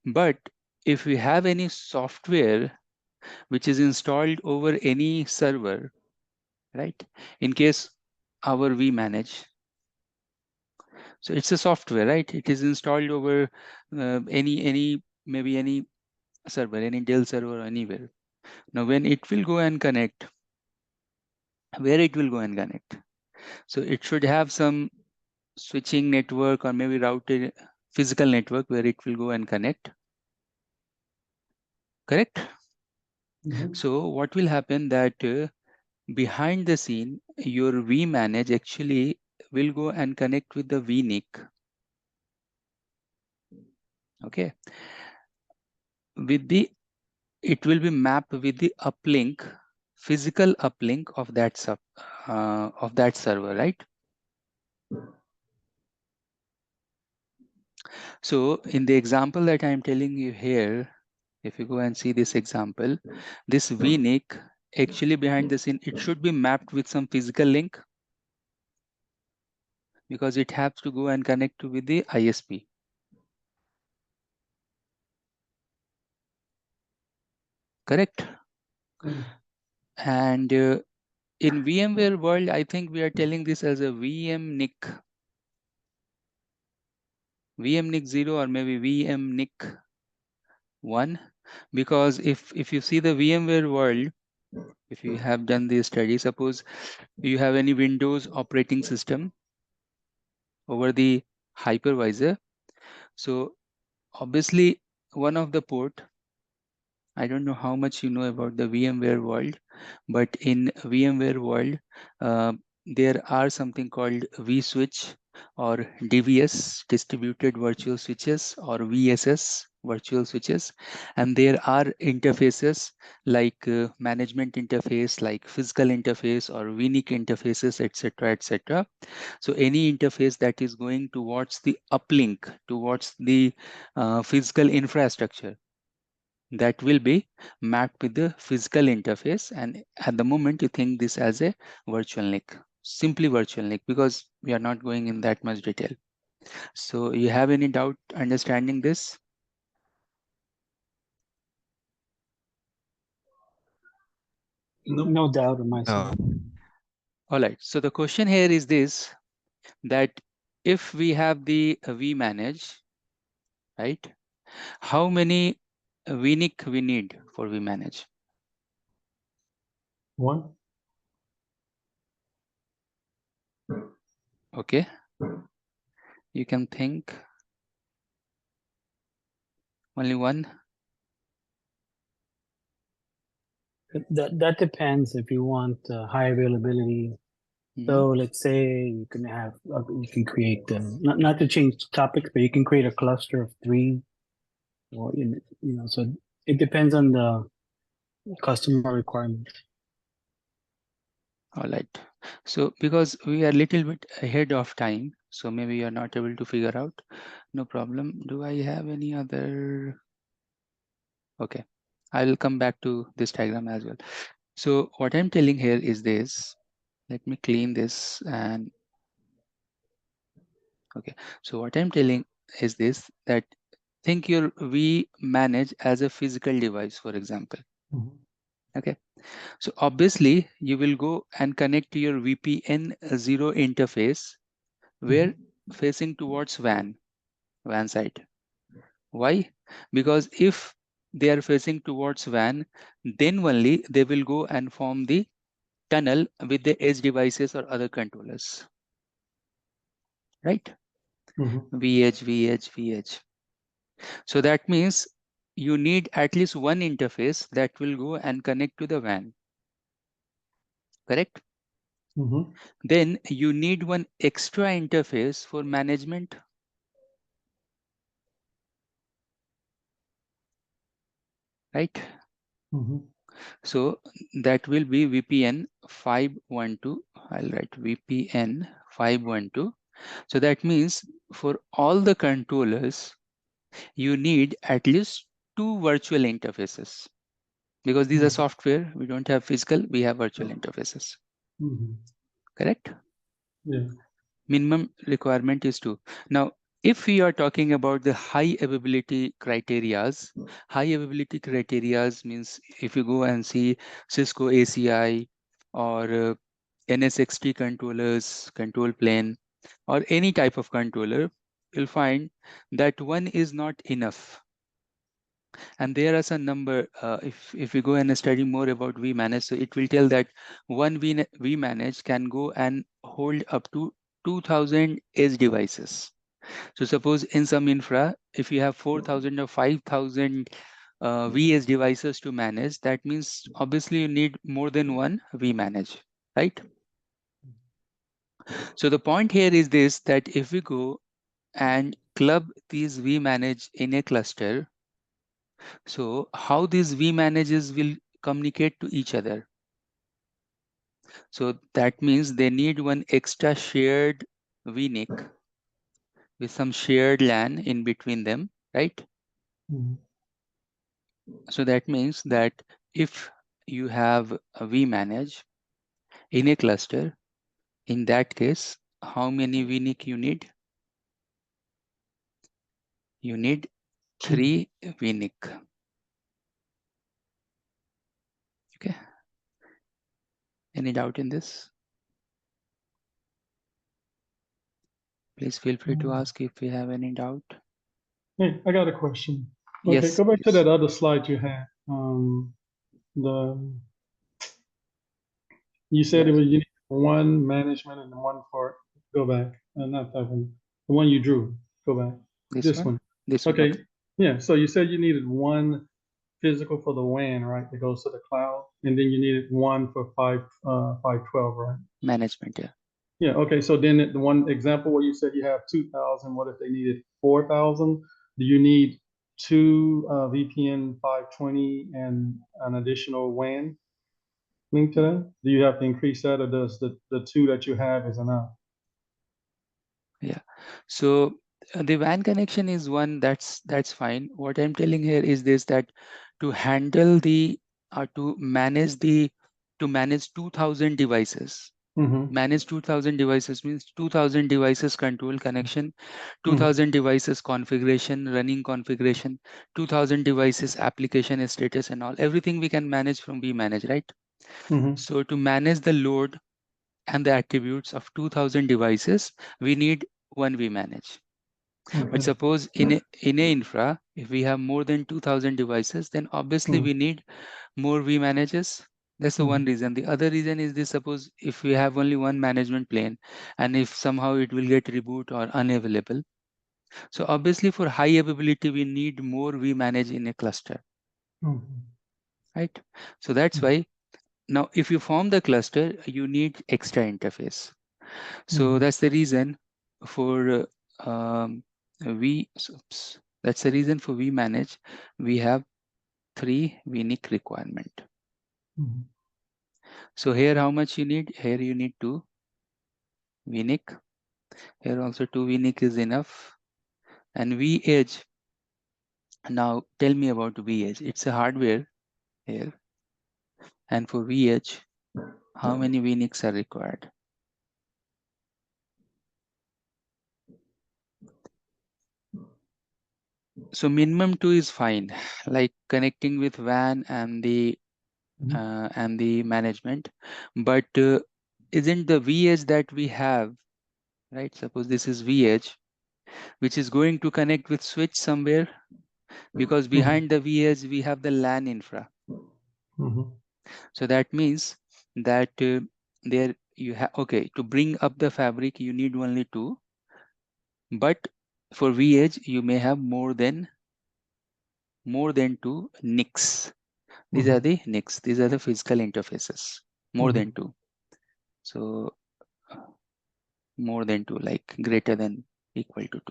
But if we have any software which is installed over any server, right? In case our vManage, so it's a software, right? It is installed over maybe any server, any Dell server, anywhere. Now, when it will go and connect, where it will go and connect? So it should have some switching network or maybe router physical network where it will go and connect. Correct? So what will happen that behind the scene, your vManage actually will go and connect with the vNIC. Okay. It will be mapped with the uplink, physical uplink of that server, right? So in the example that I'm telling you here, if you go and see this example, this vNIC actually behind the scene, it should be mapped with some physical link because it has to go and connect with the ISP. Correct? And in VMware world, I think we are telling this as a vMNIC 0 or maybe vMNIC 1, because if you see the VMware world, if you have done this study, suppose you have any Windows operating system over the hypervisor. So obviously one of the port, I don't know how much you know about the VMware world, but in VMware world, there are something called vSwitch or DVS, distributed virtual switches, or VSS, virtual switches. And there are interfaces like management interface, like physical interface or vNIC interfaces, etc., etc. So any interface that is going towards the uplink, towards the physical infrastructure, that will be mapped with the physical interface. And at the moment you think this as a virtual NIC, simply virtual NIC, because we are not going in that much detail. So you have any doubt understanding this? No doubt on my No. side. All right, so the question here is this, that if we have the vManage, right, how many vNIC we need for vManage? One. Okay, you can think only one. That depends if you want high availability. So let's say you can have you can create not to change topics, but you can create a cluster of 3, or so it depends on the customer requirements. All right. So because we are a little bit ahead of time, so maybe you are not able to figure out. No problem. Do I have any other? Okay, I will come back to this diagram as well. So what I'm telling here is this. Let me clean this and okay. So what I'm telling is this, that think your vManage as a physical device, for example. Mhm. Okay. So obviously you will go and connect to your VPN 0 interface where facing towards WAN side. Why? Because if they are facing towards WAN, then only they will go and form the tunnel with the edge devices or other controllers. Right? Mhm. vEdge, vEdge, vEdge. So that means you need at least one interface that will go and connect to the WAN. Correct? Mhm. Then you need one extra interface for management. Right? Mhm. So that will be VPN 512. I'll write VPN 512. So that means for all the controllers, you need at least two virtual interfaces because these are Mhm. software. We don't have physical, we have virtual interfaces. Mhm. Correct? Yeah. Minimum requirement is two. Now, if we are talking about the high availability criterias, high availability criterias means if you go and see Cisco ACI or NSX-T controllers, control plane, or any type of controller, you'll find that one is not enough. And there are some number, if we go and study more about vManage, so it will tell that one vManage can go and hold up to 2000 edge devices. So suppose in some infra, if you have 4000 or 5000 VS devices to manage, that means obviously you need more than one vManage, right? So the point here is this, that if we go and club these vManage in a cluster, so how these vManages will communicate to each other? So that means they need one extra shared vNIC with some shared LAN in between them, right? Mhm. So that means that if you have a vManage in a cluster, in that case, how many vNIC you need? You need Two. 3 vNIC. Okay. Any doubt in this? Please feel free to ask if you have any doubt. Hey, I got a question. Okay, Yes, go back to please. that other slide you had. The You said Yeah, it was you need one management and one for, go back, not that one, the one you drew, go back, this this one. one. This one. Okay, Okay. yeah, so you said you needed one physical for the WAN, right, that goes to the cloud, and then you needed one for 512, right? Management. Yeah. Yeah, okay, so then the one example where you said you have 2,000, what if they needed 4,000? Do you need two VPN 520 and an additional WAN link to that? Do you have to increase that, or does the two that you have is enough? Yeah. So the WAN connection is one that's fine. What I'm telling here is this, that to handle the to manage 2000 devices. Mm-hmm. Manage 2000 devices means 2000 devices control connection, Mm-hmm. 2000 devices configuration, running configuration, 2000 devices application status and all. Everything we can manage from vManage, right? Mm-hmm. So to manage the load and the attributes of 2000 devices, we need one vManage. But Okay. suppose in a infra, if we have more than 2000 devices, then obviously we need more vManages. That's the Mm-hmm. one reason. The other reason is this: suppose if we have only one management plane, and if somehow it will get reboot or unavailable, so obviously for high availability we need more vManage in a cluster, Mm-hmm. right? So that's why now if you form the cluster, you need extra interface. So Mm-hmm. that's the reason for that's the reason for vManage. We have 3 vNIC requirement. Mm-hmm. So here how much you need? Here you need 2 vNIC. Here also 2 vNIC is enough. And vEdge. Now tell me about vEdge. It's a hardware here. And for vEdge, how many vNICs are required? So minimum 2 is fine, like connecting with WAN and the management. But isn't the vEdge that we have, right? Suppose this is vEdge, which is going to connect with switch somewhere, because behind the vEdge we have the LAN infra. So that means that there you have, okay, to bring up the fabric you need only 2, but for vEdge you may have more than 2 NICs. These are the NICs. These are the physical interfaces. More than 2. So more than 2, like greater than equal to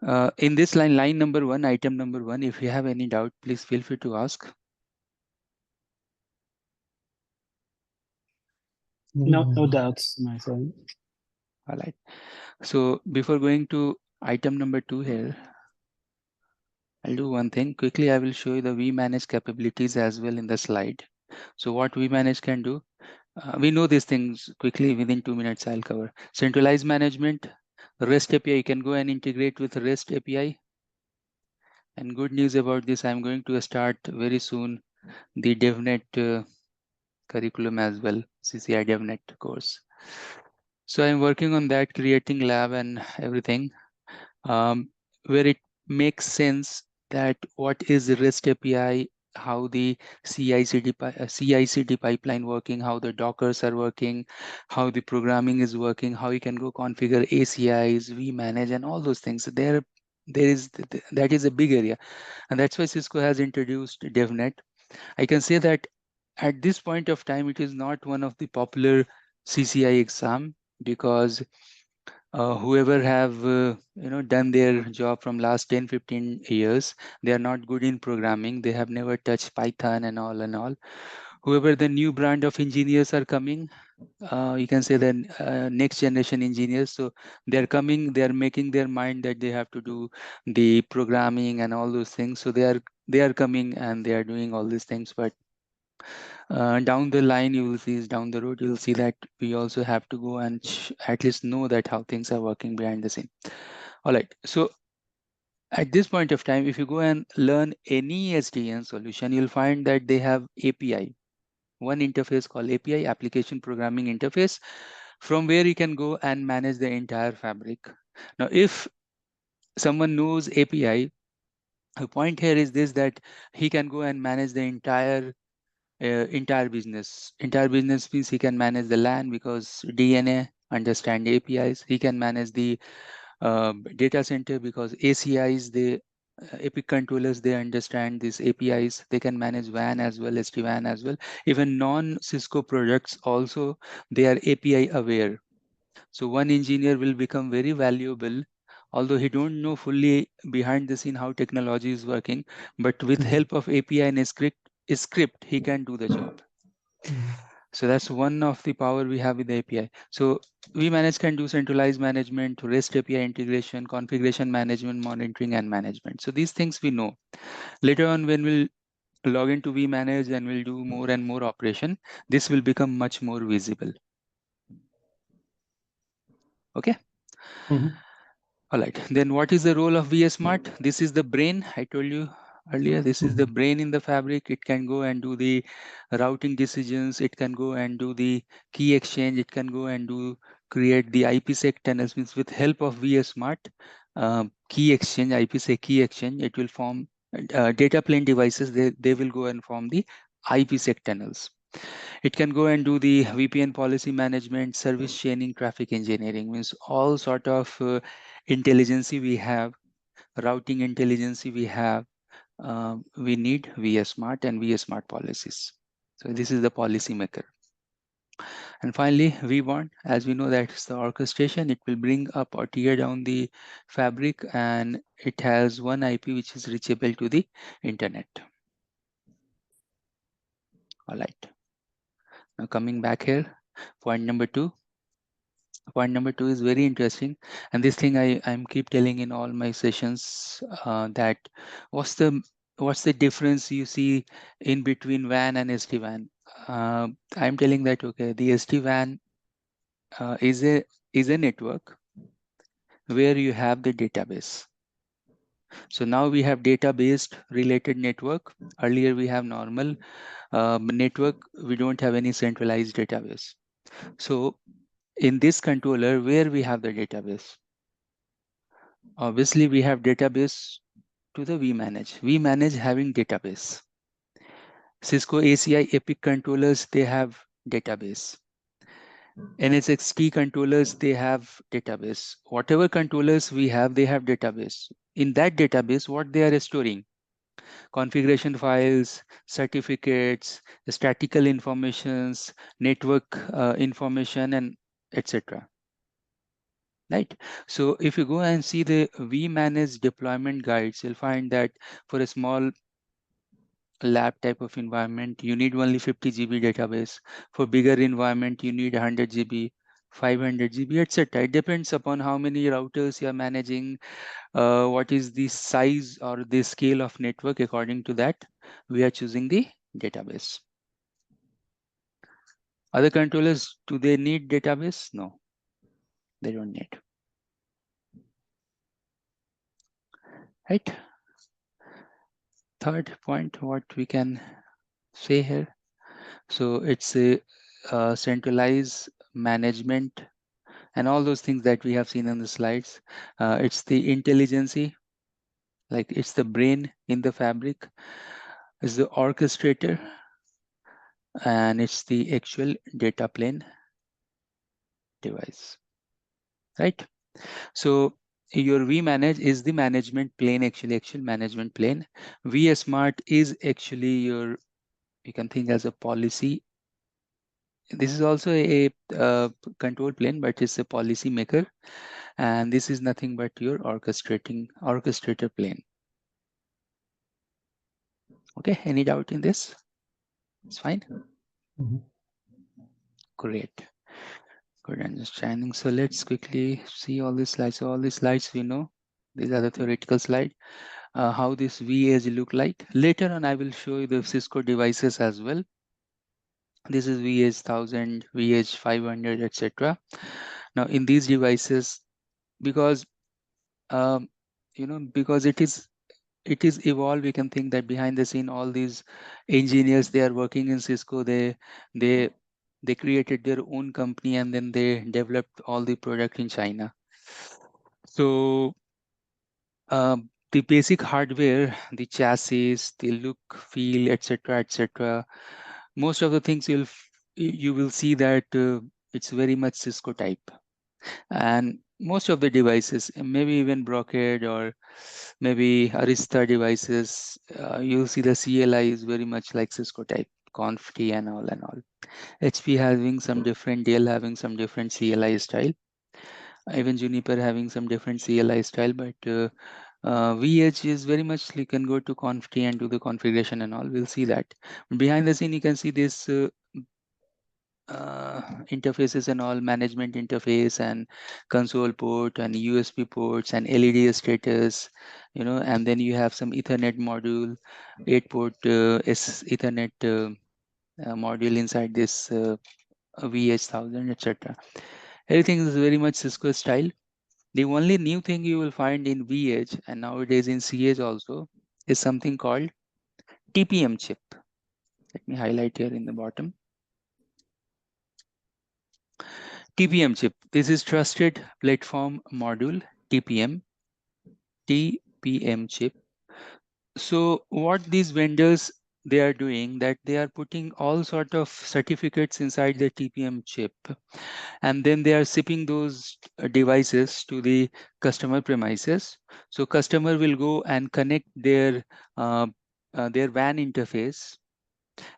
2. In this line number 1, item number 1, if you have any doubt, please feel free to ask. No doubts, my friend. All right. So before going to item number 2 here, I'll do one thing. Quickly, I will show you the vManage capabilities as well in the slide. So what vManage can do, we know these things quickly. Within 2 minutes, I'll cover. Centralized management, REST API, you can go and integrate with REST API. And good news about this, I'm going to start very soon the DevNet curriculum as well, CCIE DevNet course. So I'm working on that, creating lab and everything, where it makes sense that what is REST API, how the CI/CD pipeline working, how the Dockers are working, how the programming is working, how you can go configure ACIs, vManage, and all those things. That is a big area, and that's why Cisco has introduced DevNet. I can say that at this point of time, it is not one of the popular CCIE exam, because whoever have done their job from last 10-15 years, they are not good in programming. They have never touched Python and all. Whoever the new brand of engineers are coming, you can say the next generation engineers. So they're coming, they're making their mind that they have to do the programming and all those things. So they are coming and they are doing all these things. But down the line, you will see, down the road, you'll see that we also have to go and at least know that how things are working behind the scene. All right. So at this point of time, if you go and learn any SDN solution, you'll find that they have API, one interface called API, Application Programming Interface, from where you can go and manage the entire fabric. Now, if someone knows API, the point here is this, that he can go and manage the entire business. Entire business means he can manage the LAN, because DNA understand APIs. He can manage the data center, because ACIs, the Epic controllers, they understand these APIs. They can manage WAN as well, SD-WAN as well. Even non-Cisco products also, they are API aware. So one engineer will become very valuable, although he don't know fully behind the scene how technology is working, but with help of API and a script, he can do the job. So that's one of the power we have with the API. So vManage can do centralized management, REST API integration, configuration management, monitoring, and management. So these things we know. Later on, when we'll log into vManage and we'll do more and more operation, this will become much more visible. Okay. All right. Then what is the role of vSmart? This is the brain. I told you earlier, this is the brain in the fabric. It can go and do the routing decisions. It can go and do the key exchange. It can go and create the IPsec tunnels. Means with help of vSmart key exchange, IPsec key exchange, it will form data plane devices. They will go and form the IPsec tunnels. It can go and do the VPN policy management, service chaining, traffic engineering. Means all sort of intelligence we have, routing intelligence we have, we need vSmart and vSmart policies. So this is the policy maker. And finally, vBond, as we know, that's the orchestration. It will bring up or tear down the fabric, and it has one IP which is reachable to the internet. All right. Now coming back here, point number 2. Point number 2 is very interesting, and this thing I'm keep telling in all my sessions, that what's the difference you see in between WAN and SD-WAN. I'm telling that okay, the SD-WAN is a network where you have the database. So now we have database related network. Earlier we have normal network. We don't have any centralized database. So in this controller, where we have the database, obviously we have database to the vManage. vManage having database. Cisco ACI Epic controllers, they have database. NSX-T controllers, they have database. Whatever controllers we have, they have database. In that database, what they are storing? Configuration files, certificates, statistical informations, network information, and etc. Right. So if you go and see the vManage deployment guides, you'll find that for a small lab type of environment, you need only 50 GB database. For bigger environment, you need 100 GB, 500 GB, etc. It depends upon how many routers you are managing, what is the size or the scale of network. According to that, we are choosing the database. Other controllers, do they need database? No, they don't need. Right. Third point, what we can say here. So it's a centralized management and all those things that we have seen on the slides. It's the intelligence, like it's the brain in the fabric, it's the orchestrator, and it's the actual data plane device, right? So your vManage is the management plane, actual management plane. vSmart is actually your, you can think as a policy. This is also a control plane, but it's a policy maker. And this is nothing but your orchestrator plane. Okay, any doubt in this? It's fine. Great. Good understanding. So let's quickly see all these slides. So all these slides we know. These are the theoretical slide. How this vEdge look like. Later on, I will show you the Cisco devices as well. This is vEdge 1000, vEdge 500, etc. Now in these devices, because because it is evolved, we can think that behind the scene, all these engineers, they are working in Cisco. They created their own company and then they developed all the product in China. So the basic hardware, the chassis, the look, feel, etc., most of the things you will see that it's very much Cisco type. And most of the devices, maybe even Brocade or maybe Arista devices, you'll see the CLI is very much like Cisco type, conf-t and all. HP having some different, Dell having some different CLI style, even Juniper having some different CLI style, but vEdge is very much, you can go to conf-t and do the configuration and all. We'll see that. Behind the scene, you can see this interfaces and all, management interface and console port and USB ports and LED status, and then you have some Ethernet module, 8-port Ethernet module inside this vEdge 1000, etc. Everything is very much Cisco style. The only new thing you will find in vEdge and nowadays in cEdge also is something called TPM chip. Let me highlight here in the bottom. TPM chip. This is Trusted Platform Module, TPM chip. So what these vendors, they are doing, that they are putting all sort of certificates inside the TPM chip, and then they are shipping those devices to the customer premises. So customer will go and connect their WAN interface.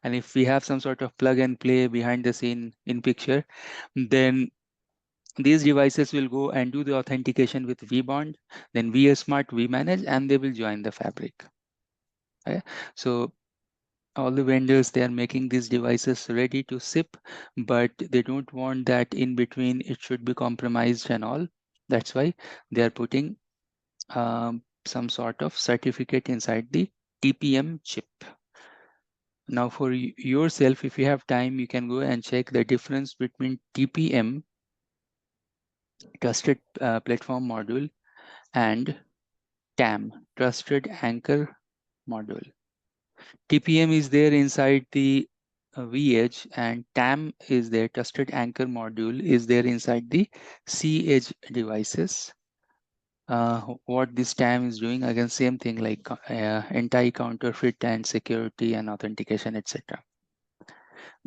And if we have some sort of plug and play behind the scene in picture, then these devices will go and do the authentication with vBond, then vSmart, vManage, and they will join the fabric. Okay? So all the vendors, they are making these devices ready to ship, but they don't want that in between it should be compromised and all. That's why they are putting some sort of certificate inside the TPM chip. Now for yourself, if you have time, you can go and check the difference between TPM, Trusted Platform Module, and TAM, Trusted Anchor Module. TPM is there inside the vEdge, and TAM is there, Trusted Anchor Module is there inside the cEdge devices. What this TAM is doing, again, same thing like anti-counterfeit and security and authentication, etc.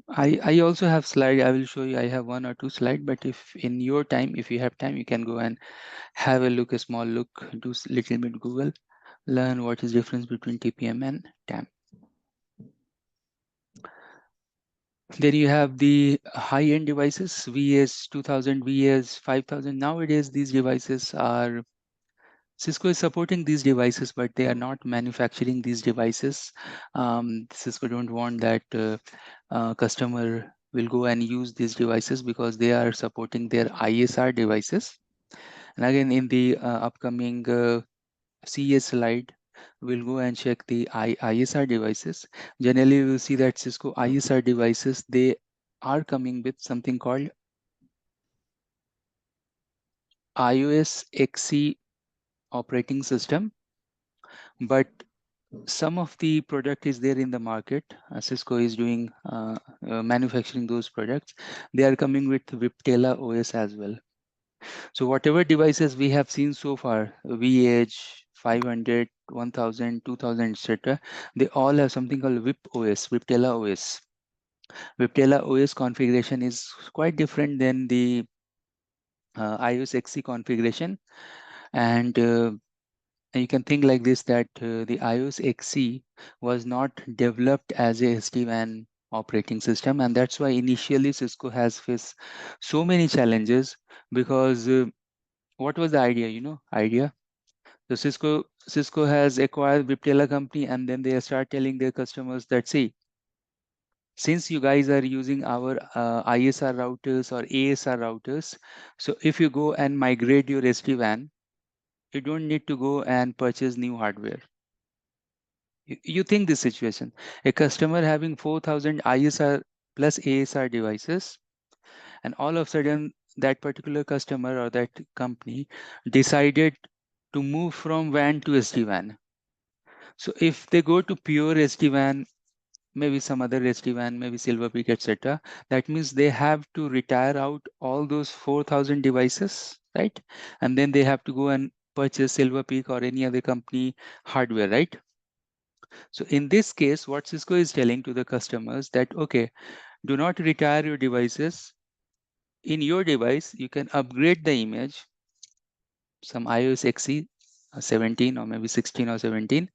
I also have slide. I will show you. I have 1 or 2 slide, but if in your time, if you have time, you can go and have a look, a small look, do little bit Google, learn what is difference between TPM and TAM. Then you have the high-end devices, VS 2000, VS 5000. Nowadays, these devices are, Cisco is supporting these devices, but they are not manufacturing these devices. Cisco don't want that customer will go and use these devices because they are supporting their ISR devices. And again, in the upcoming CES slide, we'll go and check the ISR devices. Generally, we'll see that Cisco ISR devices, they are coming with something called iOS XE operating system, but some of the product is there in the market. Cisco is doing manufacturing those products. They are coming with Viptela OS as well. So whatever devices we have seen so far, vEdge, 500, 1000, 2000, etc., they all have something called VIP OS, Viptela OS. Viptela OS configuration is quite different than the iOS XE configuration, and you can think like this, that the iOS XE was not developed as a SD-WAN operating system, and that's why initially Cisco has faced so many challenges, because what was the idea, idea? So Cisco has acquired Viptela company, and then they start telling their customers that, see, since you guys are using our ISR routers or ASR routers, so if you go and migrate your SD-WAN, you don't need to go and purchase new hardware. You think this situation, a customer having 4,000 ISR plus ASR devices, and all of a sudden that particular customer or that company decided to move from WAN to SD-WAN. So if they go to pure SD-WAN, maybe some other SD-WAN, maybe Silver Peak, etc., that means they have to retire out all those 4,000 devices, right? And then they have to go and purchase Silver Peak or any other company hardware, right? So in this case, what Cisco is telling to the customers that, okay, do not retire your devices. In your device, you can upgrade the image, some iOS XE 17 or maybe 16 or 17.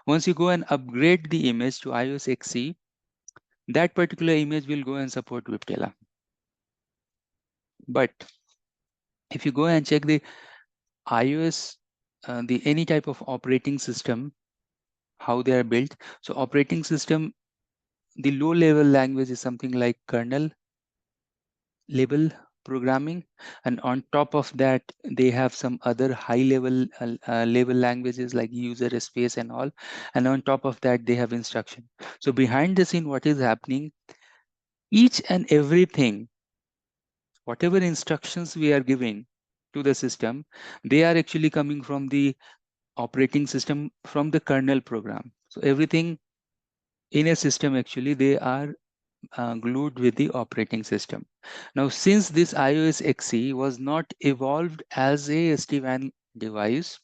Once you go and upgrade the image to iOS XE, that particular image will go and support Viptela. But if you go and check the iOS, the any type of operating system, how they are built. So operating system, the low level language is something like kernel level programming, and on top of that they have some other high level level languages like user space and all, and on top of that they have instruction. So behind the scene, what is happening, each and everything, whatever instructions we are giving to the system, they are actually coming from the operating system, from the kernel program. So everything in a system, actually they are glued with the operating system. Now, since this iOS XE was not evolved as a SD-WAN device,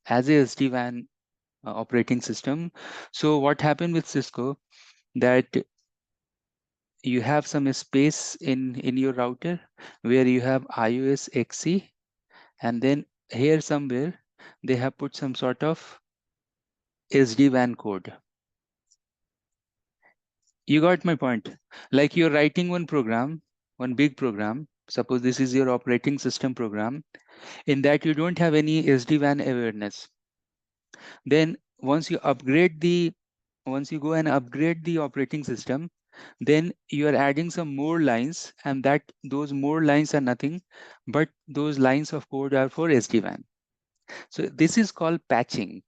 as a SD-WAN operating system, so what happened with Cisco, that you have some space in your router where you have iOS XE, and then here somewhere they have put some sort of SD-WAN code. You got my point? Like you're writing one program, one big program. Suppose this is your operating system program. In that you don't have any SD-WAN awareness. Then once you upgrade the once you go and upgrade the operating system, then you are adding some more lines, and those more lines are nothing but those lines of code are for SD-WAN. So this is called patching.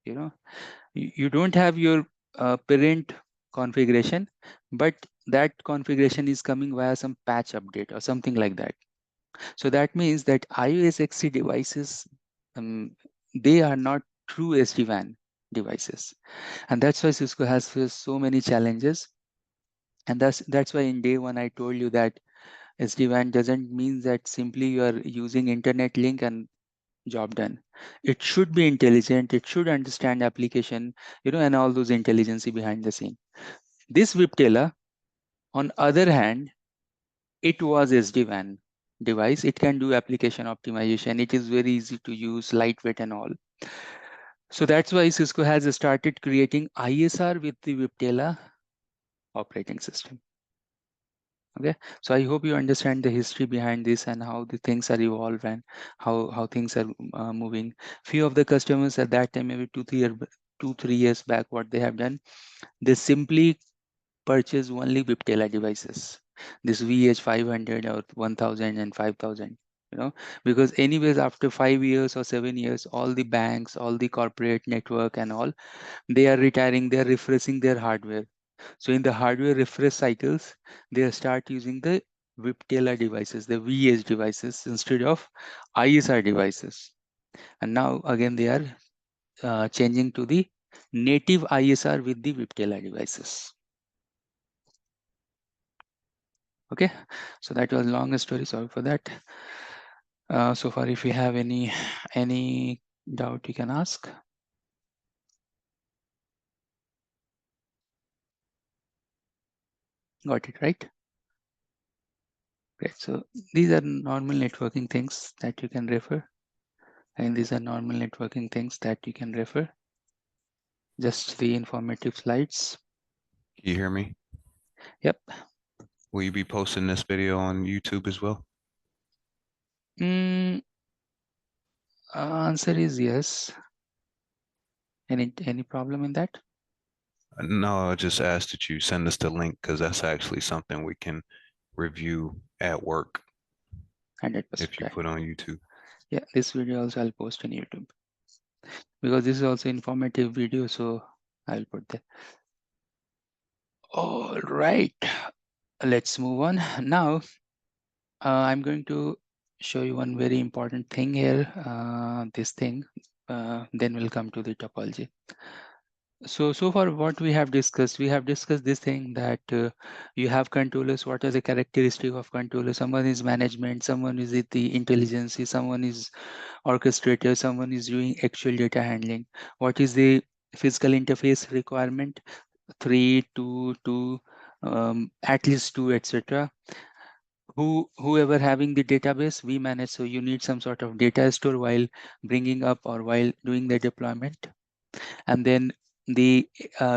You know, you don't have your parent configuration, but that configuration is coming via some patch update or something like that. So that means that iOS XC devices, they are not true SD-WAN devices, and that's why Cisco has faced so many challenges. And that's why in day one I told you that SD-WAN doesn't mean that simply you are using internet link and job done. It should be intelligent, it should understand application, and all those intelligence behind the scene. This viptela, on other hand, it was SD-WAN device. It can do application optimization. It is very easy to use, lightweight and all. So that's why Cisco has started creating ISR with the viptela operating system. Okay, so I hope you understand the history behind this and how the things are evolved and how things are moving. Few of the customers at that time, maybe 2-3 years back, what they have done, they simply purchase only viptela devices, this vEdge 500 or 1000 and 5000, because anyways after 5 years or 7 years, all the banks, all the corporate network and all, they are retiring, they are refreshing their hardware. So in the hardware refresh cycles, they start using the viptela devices, the vEdge devices instead of ISR devices. And now again they are changing to the native ISR with the viptela devices. Okay, so that was long story, sorry for that. So far, if you have any doubt, you can ask. Got it, right? Great. So these are normal networking things that you can refer. And these are normal networking things that you can refer. Just the informative slides. Can you hear me? Yep. Will you be posting this video on YouTube as well? Answer is yes. Any problem in that? No, I just asked that you send us the link because that's actually something we can review at work 100%. if you put on YouTube. Yeah, this video also I'll post on YouTube because this is also informative video, so I'll put there. All right, let's move on. Now, I'm going to show you one very important thing here. This thing, then we'll come to the topology. So far what we have discussed this thing that you have controllers. What are the characteristics of controller? Someone is management, someone is the intelligence, someone is orchestrator, someone is doing actual data handling. What is the physical interface requirement? 3, 2, 2, at least 2, etc. Whoever having the database, vManage. So you need some sort of data store while bringing up or while doing the deployment. And then the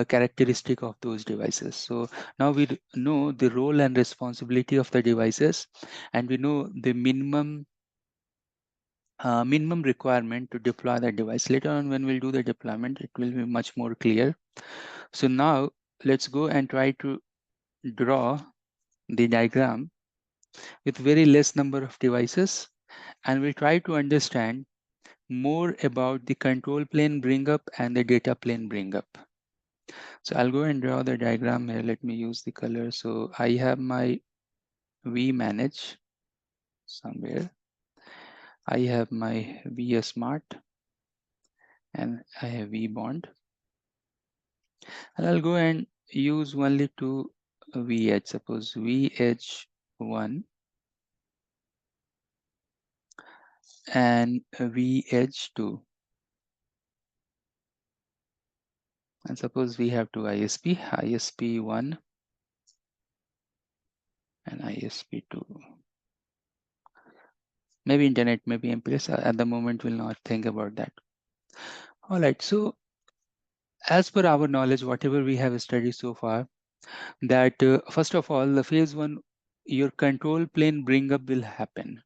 characteristic of those devices. So now we know the role and responsibility of the devices, and we know the minimum requirement to deploy that device. Later on when we'll do the deployment, it will be much more clear. So now let's go and try to draw the diagram with very less number of devices, and we'll try to understand more about the control plane bring up and the data plane bring up. So I'll go and draw the diagram here. Let me use the color. So I have my vManage somewhere. I have my vSmart and I have vBond. And I'll go and use only two vEdge. Suppose vEdge 1 and vEdge 2. And suppose we have two ISP, ISP 1 and ISP 2. Maybe internet, maybe MPLS. At the moment, we'll not think about that. All right. So as per our knowledge, whatever we have studied so far, that first of all, the phase 1, your control plane bring up will happen.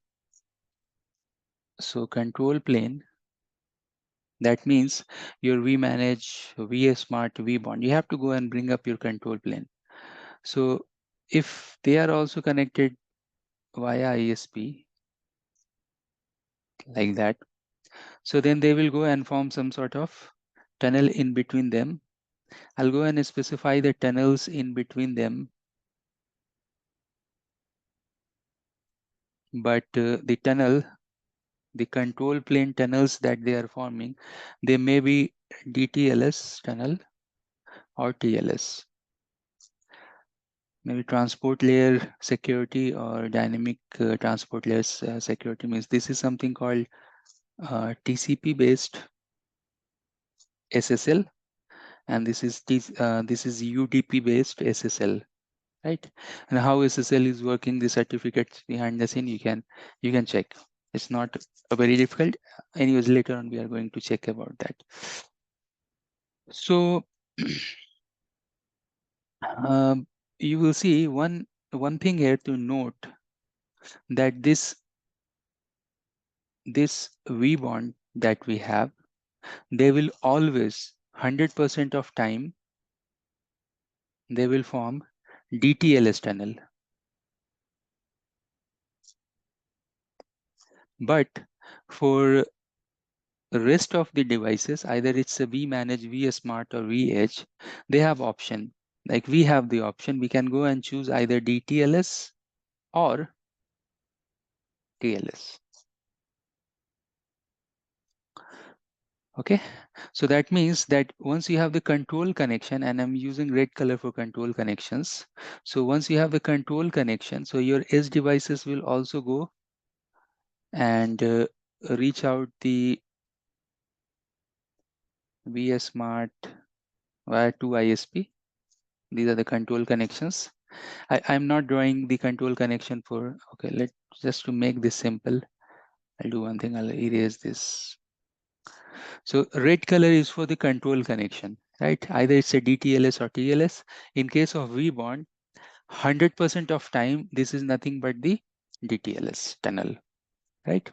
So control plane That means your vManage, vSmart, vBond, you have to go and bring up your control plane. So if they are also connected via ISP like that, so then they will go and form some sort of tunnel in between them. I'll go and specify the tunnels in between them. But the tunnel, the control plane tunnels that they are forming, they may be DTLS tunnel or TLS. Maybe transport layer security or dynamic transport layer security. Means this is something called TCP based SSL, and this is UDP based SSL, right? And how SSL is working, the certificates behind the scene, you can check. It's not very difficult. Anyways, later on we are going to check about that. So you will see one thing here to note, that this vBond that we have, they will always 100% of time they will form DTLS tunnel. But for the rest of the devices, either it's a vManage, vSmart or vEdge, they have option. Like we have the option, we can go and choose either DTLS or TLS. Okay, so that means that once you have the control connection, and I'm using red color for control connections. So once you have the control connection, so your edge devices will also go and reach out the vSmart via 2 ISP. These are the control connections. I'm not drawing the control connection for, okay, just to make this simple, I'll do one thing, I'll erase this. So red color is for the control connection, right? Either it's a DTLS or TLS. In case of vBond, 100% of time, this is nothing but the DTLS tunnel, right?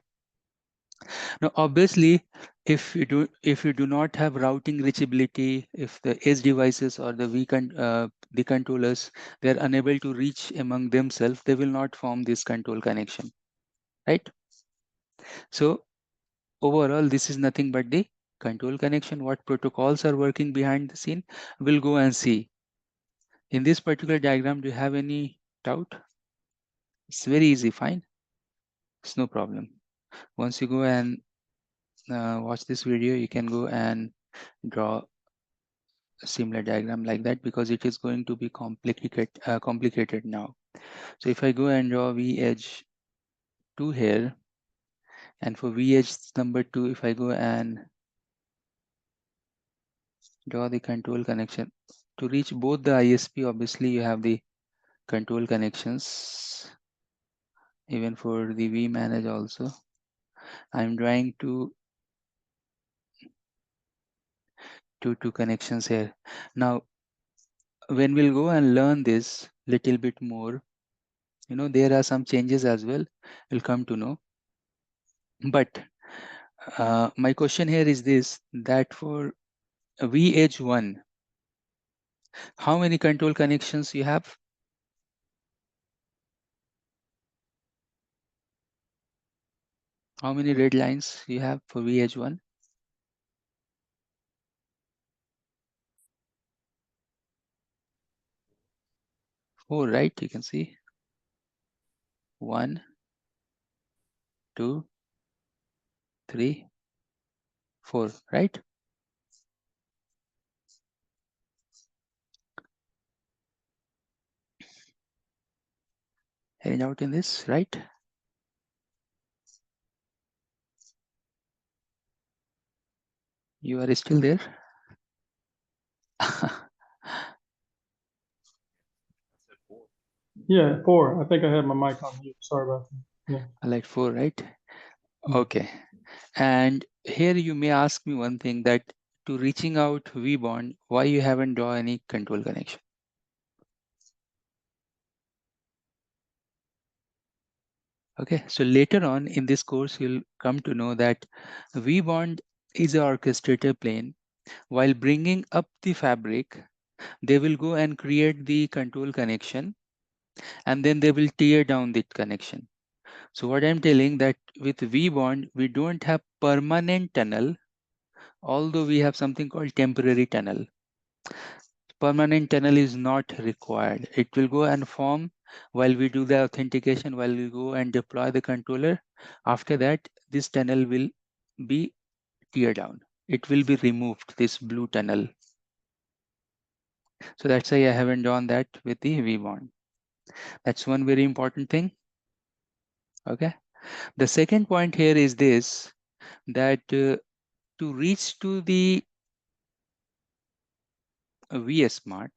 Now, obviously, if you do not have routing reachability, if the edge devices or the controllers, they're unable to reach among themselves, they will not form this control connection, right? So overall, this is nothing but the control connection. What protocols are working behind the scene, we'll go and see. In this particular diagram, do you have any doubt? It's very easy, fine. It's no problem. Once you go and watch this video, you can go and draw a similar diagram like that, because it is going to be complicated now. So if I go and draw vEdge 2 here, and for vEdge number 2, if I go and draw the control connection to reach both the ISP, obviously you have the control connections. Even for the vManage also, I'm drawing two connections here. Now, when we'll go and learn this little bit more, there are some changes as well, we'll come to know. But my question here is this, that for vEdge 1, how many control connections you have? How many red lines you have for vEdge 1? 4, right? You can see 1, 2, 3, 4, right? Any doubt in this, right? You are still there? Yeah, 4. I think I had my mic on mute. Sorry about that. Yeah. Like 4, right? Okay. And here you may ask me one thing, that to reaching out vBond, why you haven't drawn any control connection? Okay, so later on in this course, you'll come to know that vBond is an orchestrator plane. While bringing up the fabric, they will go and create the control connection, and then they will tear down the connection. So what I'm telling that with vBond, we don't have permanent tunnel, although we have something called temporary tunnel. Permanent tunnel is not required. It will go and form while we do the authentication, while we go and deploy the controller. After that, this tunnel will be tear down. It will be removed, this blue tunnel. So that's why I haven't done that with the vBond. That's one very important thing. Okay. The second point here is this, that to reach to the vSmart,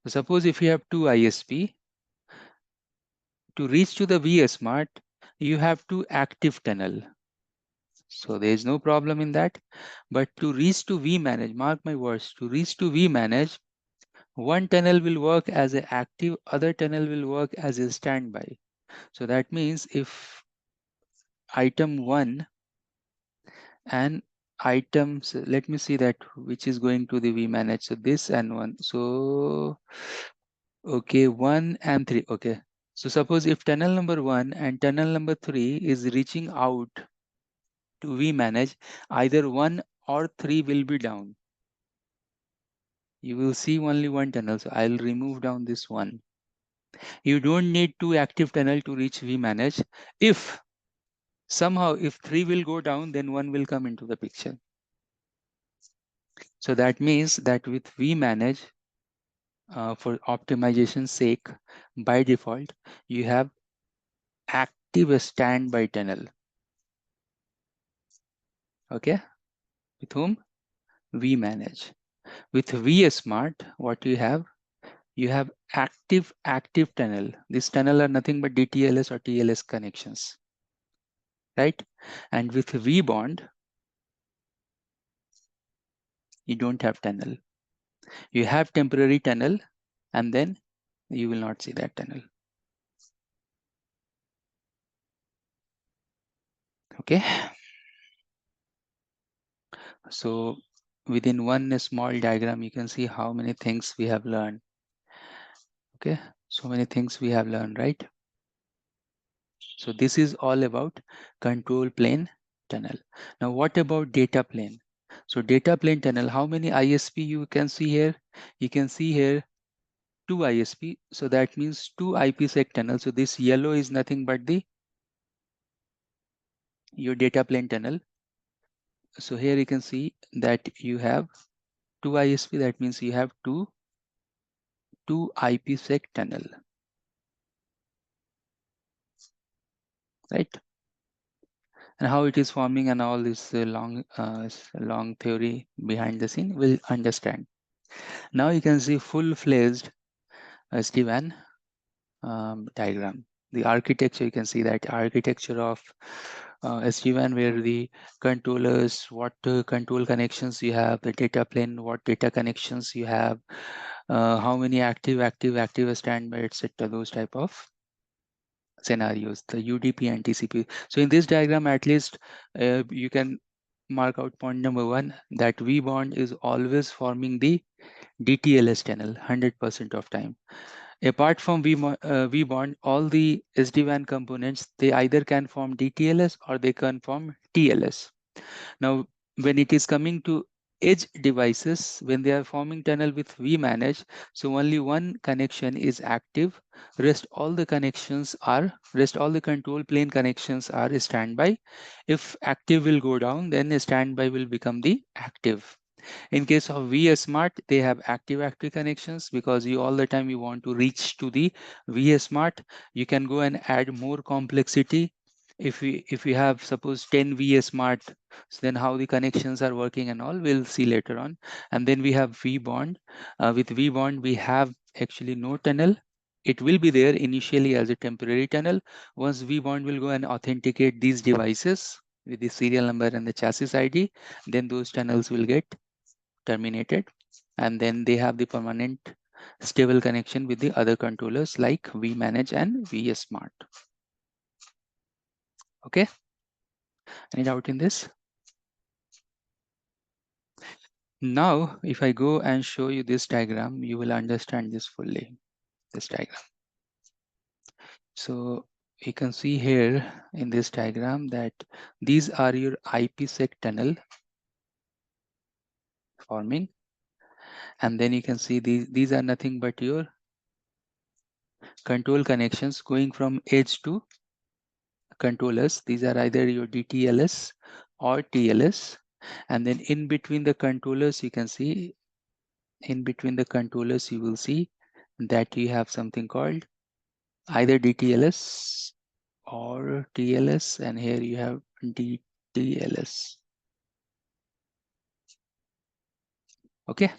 suppose if you have two ISP, to reach to the vSmart, you have to active tunnel. So there is no problem in that. But to reach to vManage, mark my words, to reach to vManage, one tunnel will work as an active, other tunnel will work as a standby. So that means if item 1 and items, let me see that which is going to the vManage. So this and 1. So okay, 1 and 3. Okay. So suppose if tunnel number 1 and tunnel number 3 is reaching out to vManage, either 1 or 3 will be down. You will see only one tunnel. So I'll remove down this one. You don't need two active tunnel to reach vManage. If somehow if 3 will go down, then 1 will come into the picture. So that means that with vManage, for optimization sake, by default, you have active standby tunnel. Okay. With whom? vManage. With vSmart, what you have active tunnel. This tunnel are nothing but DTLS or TLS connections, right? And with vBond, you don't have tunnel. You have temporary tunnel, and then you will not see that tunnel. Okay. So within one small diagram, you can see how many things we have learned. Okay. So many things we have learned, right? So this is all about control plane tunnel. Now, what about data plane? So data plane tunnel, how many ISP you can see here? You can see here 2 ISP. So that means 2 IPsec tunnel. So this yellow is nothing but your data plane tunnel. So here you can see that you have 2 ISP. That means you have two IPsec tunnel, right? And how it is forming and all this long theory behind the scene we'll understand. Now you can see full-fledged SD-WAN diagram. The architecture, you can see that architecture of SD-WAN, where the controllers, what control connections you have, the data plane, what data connections you have, how many active, standby, etc. Those type of scenarios, the UDP and TCP. So in this diagram, at least you can mark out point number 1, that vBond is always forming the DTLS channel 100% of time. Apart from vBond, all the SD-WAN components, they either can form DTLS or they can form TLS. Now, when it is coming to edge devices, when they are forming tunnel with vManage, so only one connection is active. Rest all the control plane connections are standby. If active will go down, then standby will become the active. In case of vSmart, they have active connections, because you all the time you want to reach to the vSmart. You can go and add more complexity. If we have suppose 10 vSmart, so then how the connections are working and all we'll see later on. And then we have vBond. With vBond, we have actually no tunnel. It will be there initially as a temporary tunnel. Once vBond will go and authenticate these devices with the serial number and the chassis ID, then those tunnels will get terminated, and then they have the permanent stable connection with the other controllers like vManage and vSmart. Okay, any doubt in this? Now, if I go and show you this diagram, you will understand this fully, this diagram. So you can see here in this diagram that these are your IPsec tunnel forming. And then you can see these are nothing but your control connections going from edge to controllers. These are either your DTLS or TLS. And then in between the controllers, you can see in between the controllers, you will see that you have something called either DTLS or TLS. And here you have DTLS. Okay.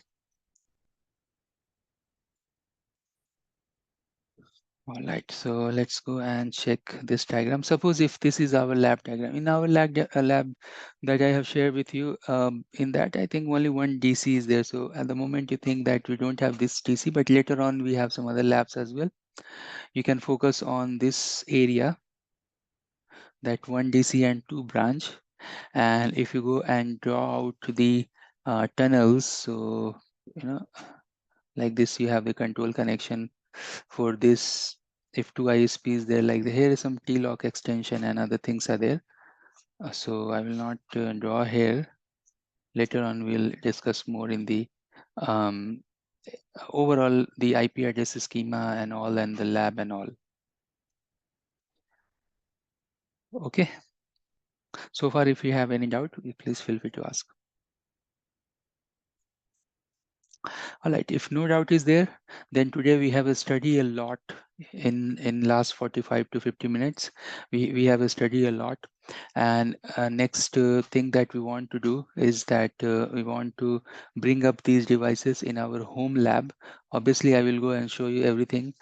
All right, so let's go and check this diagram. Suppose if this is our lab diagram, in our lab that I have shared with you, in that I think only one DC is there. So at the moment you think that we don't have this DC, but later on we have some other labs as well. You can focus on this area, that one DC and two branch. And if you go and draw out the tunnels, so you know, like this, you have the control connection for this. If two ISPs there, like here is some TLOC extension and other things are there. So I will not draw here. Later on, we'll discuss more in the overall the IP address schema and all, and the lab and all. Okay. So far, if you have any doubt, please feel free to ask. All right, if no doubt is there, then today we have a study a lot in last 45 to 50 minutes. We have a study a lot. And next thing that we want to do is that we want to bring up these devices in our home lab. Obviously, I will go and show you everything.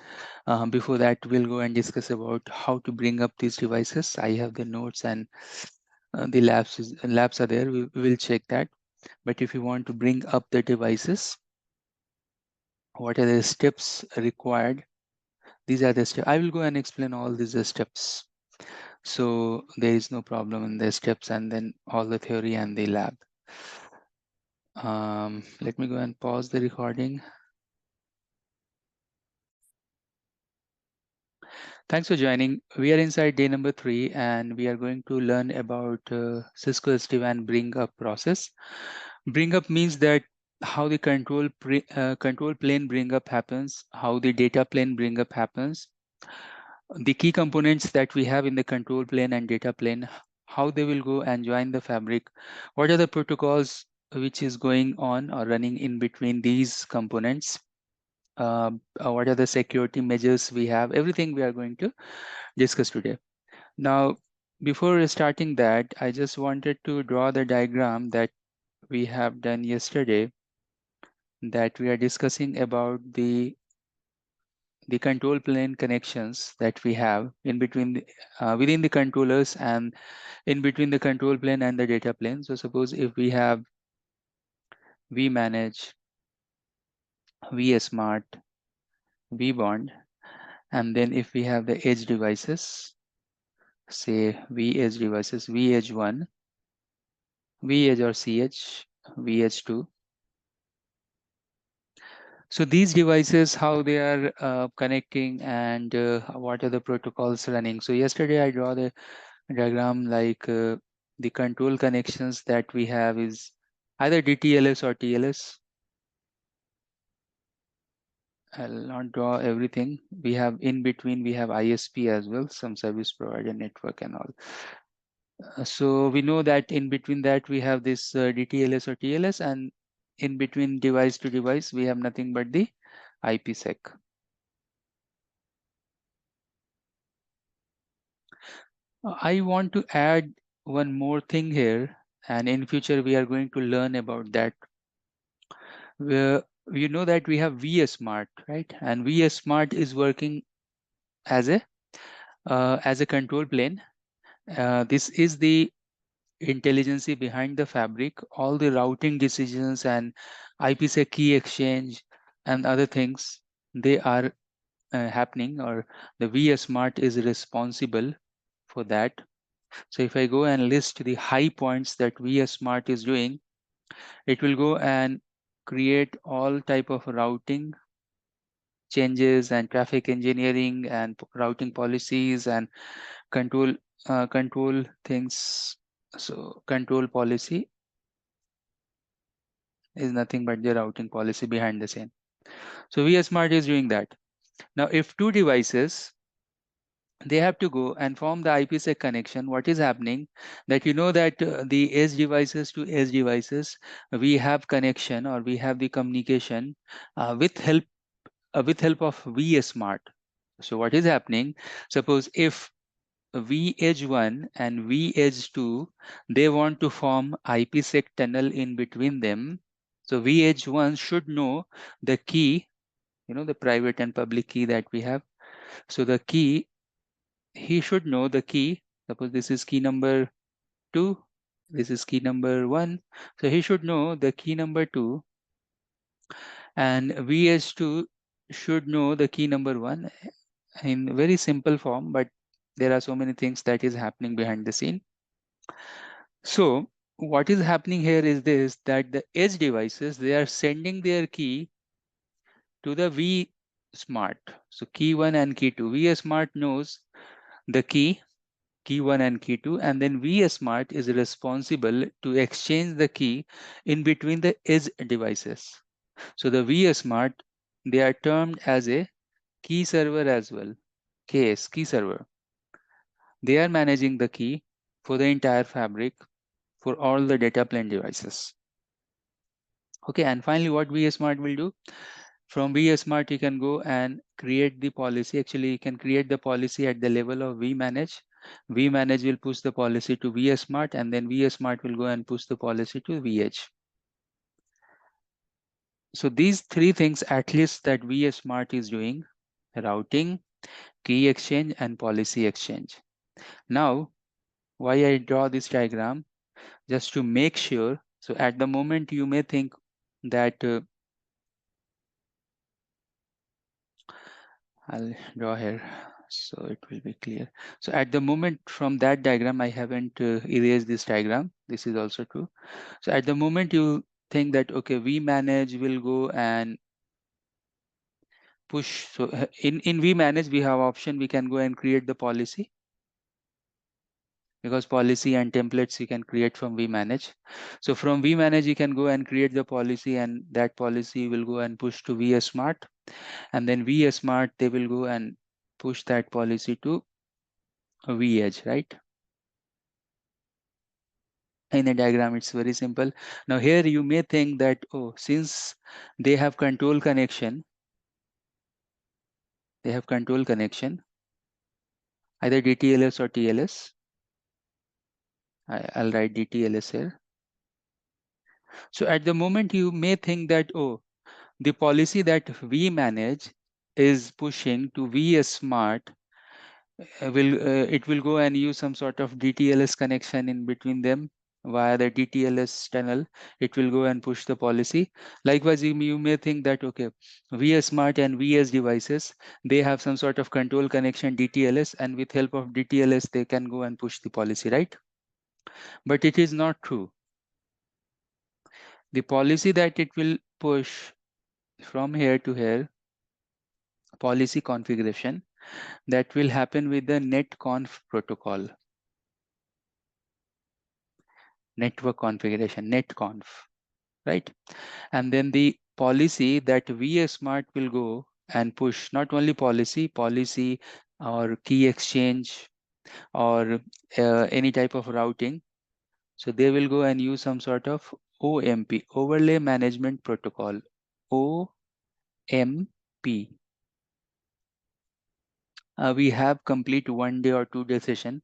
Before that, we'll go and discuss about how to bring up these devices. I have the notes and the labs are there. We will check that. But if you want to bring up the devices, what are the steps required? These are the steps. I will go and explain all these steps. So there is no problem in the steps and then all the theory and the lab. Let me go and pause the recording. Thanks for joining. We are inside day number 3 and we are going to learn about Cisco SD-WAN bring up process. Bring up means that how the control plane bring up happens, how the data plane bring up happens, the key components that we have in the control plane and data plane, how they will go and join the fabric, what are the protocols which is going on or running in between these components, what are the security measures we have, everything we are going to discuss today. Now, before starting that, I just wanted to draw the diagram that we have done yesterday, that we are discussing about the control plane connections that we have in between within the controllers and in between the control plane and the data plane. So suppose if we have vManage, vSmart, vBond, and then if we have the edge devices, say vEdge devices, vEdge 1, vEdge or cEdge, vEdge 2. So these devices, how they are connecting and what are the protocols running. So yesterday I draw the diagram like the control connections that we have is either DTLS or TLS. I'll not draw everything. We have in between, we have ISP as well, some service provider network and all. So we know that in between that we have this DTLS or TLS, and in between device to device, we have nothing but the IPsec. I want to add one more thing here, and in future we are going to learn about that. You know that we have vSmart, right? And vSmart is working as a control plane. This is the intelligence behind the fabric. All the routing decisions and IPsec key exchange and other things, they are happening, or the vSmart is responsible for that. So if I go and list the high points that vSmart is doing, It will go and create all type of routing changes and traffic engineering and routing policies and control things. So control policy is nothing but the routing policy behind the scene. So vSmart is doing that. Now, if two devices, they have to go and form the IPsec connection, what is happening that that the edge devices to edge devices, we have connection or we have the communication with help of vSmart. So what is happening? Suppose if vEdge1 and vEdge2, they want to form IPsec tunnel in between them. So vEdge1 should know the key, the private and public key that we have. So the key, he should know the key. Suppose this is key number 2, this is key number 1. So he should know the key number 2, and vEdge2 should know the key number 1 in very simple form, but there are so many things that is happening behind the scene. So what is happening here is this, that the edge devices, they are sending their key to the vSmart. So key 1 and key 2. vSmart knows the key 1 and key 2, and then vSmart is responsible to exchange the key in between the edge devices. So the vSmart, they are termed as a key server as well. KS, key server. They are managing the key for the entire fabric for all the data plane devices. Okay, and finally what vSmart will do? From vSmart, you can go and create the policy. Actually, you can create the policy at the level of vManage. vManage will push the policy to vSmart, and then vSmart will go and push the policy to vEdge. So these three things at least that vSmart is doing: routing, key exchange, and policy exchange. Now, why I draw this diagram? Just to make sure. So at the moment you may think that I'll draw here so it will be clear. So at the moment from that diagram, I haven't erased this diagram. This is also true. So at the moment you think that, okay, vManage will go and push. So in vManage, we have option, we can go and create the policy, because policy and templates you can create from vManage. So from vManage, you can go and create the policy, and that policy will go and push to vSmart, and then vSmart, they will go and push that policy to vEdge, right? In a diagram, it's very simple. Now here you may think that, oh, since they have control connection, either DTLS or TLS. I'll write DTLS here. So at the moment you may think that, oh, the policy that vManage is pushing to vSmart it will go and use some sort of DTLS connection in between them via the DTLS tunnel. It will go and push the policy. Likewise, you may think that, okay, vSmart and vEdge devices, they have some sort of control connection DTLS, and with help of DTLS, they can go and push the policy, right? But it is not true. The policy that it will push from here to here, policy configuration, that will happen with the netconf protocol. Network configuration, netconf, right? And then the policy that vSmart will go and push, not only policy or key exchange or any type of routing. So they will go and use some sort of OMP, Overlay Management Protocol, OMP. We have complete 1 day or 2 day session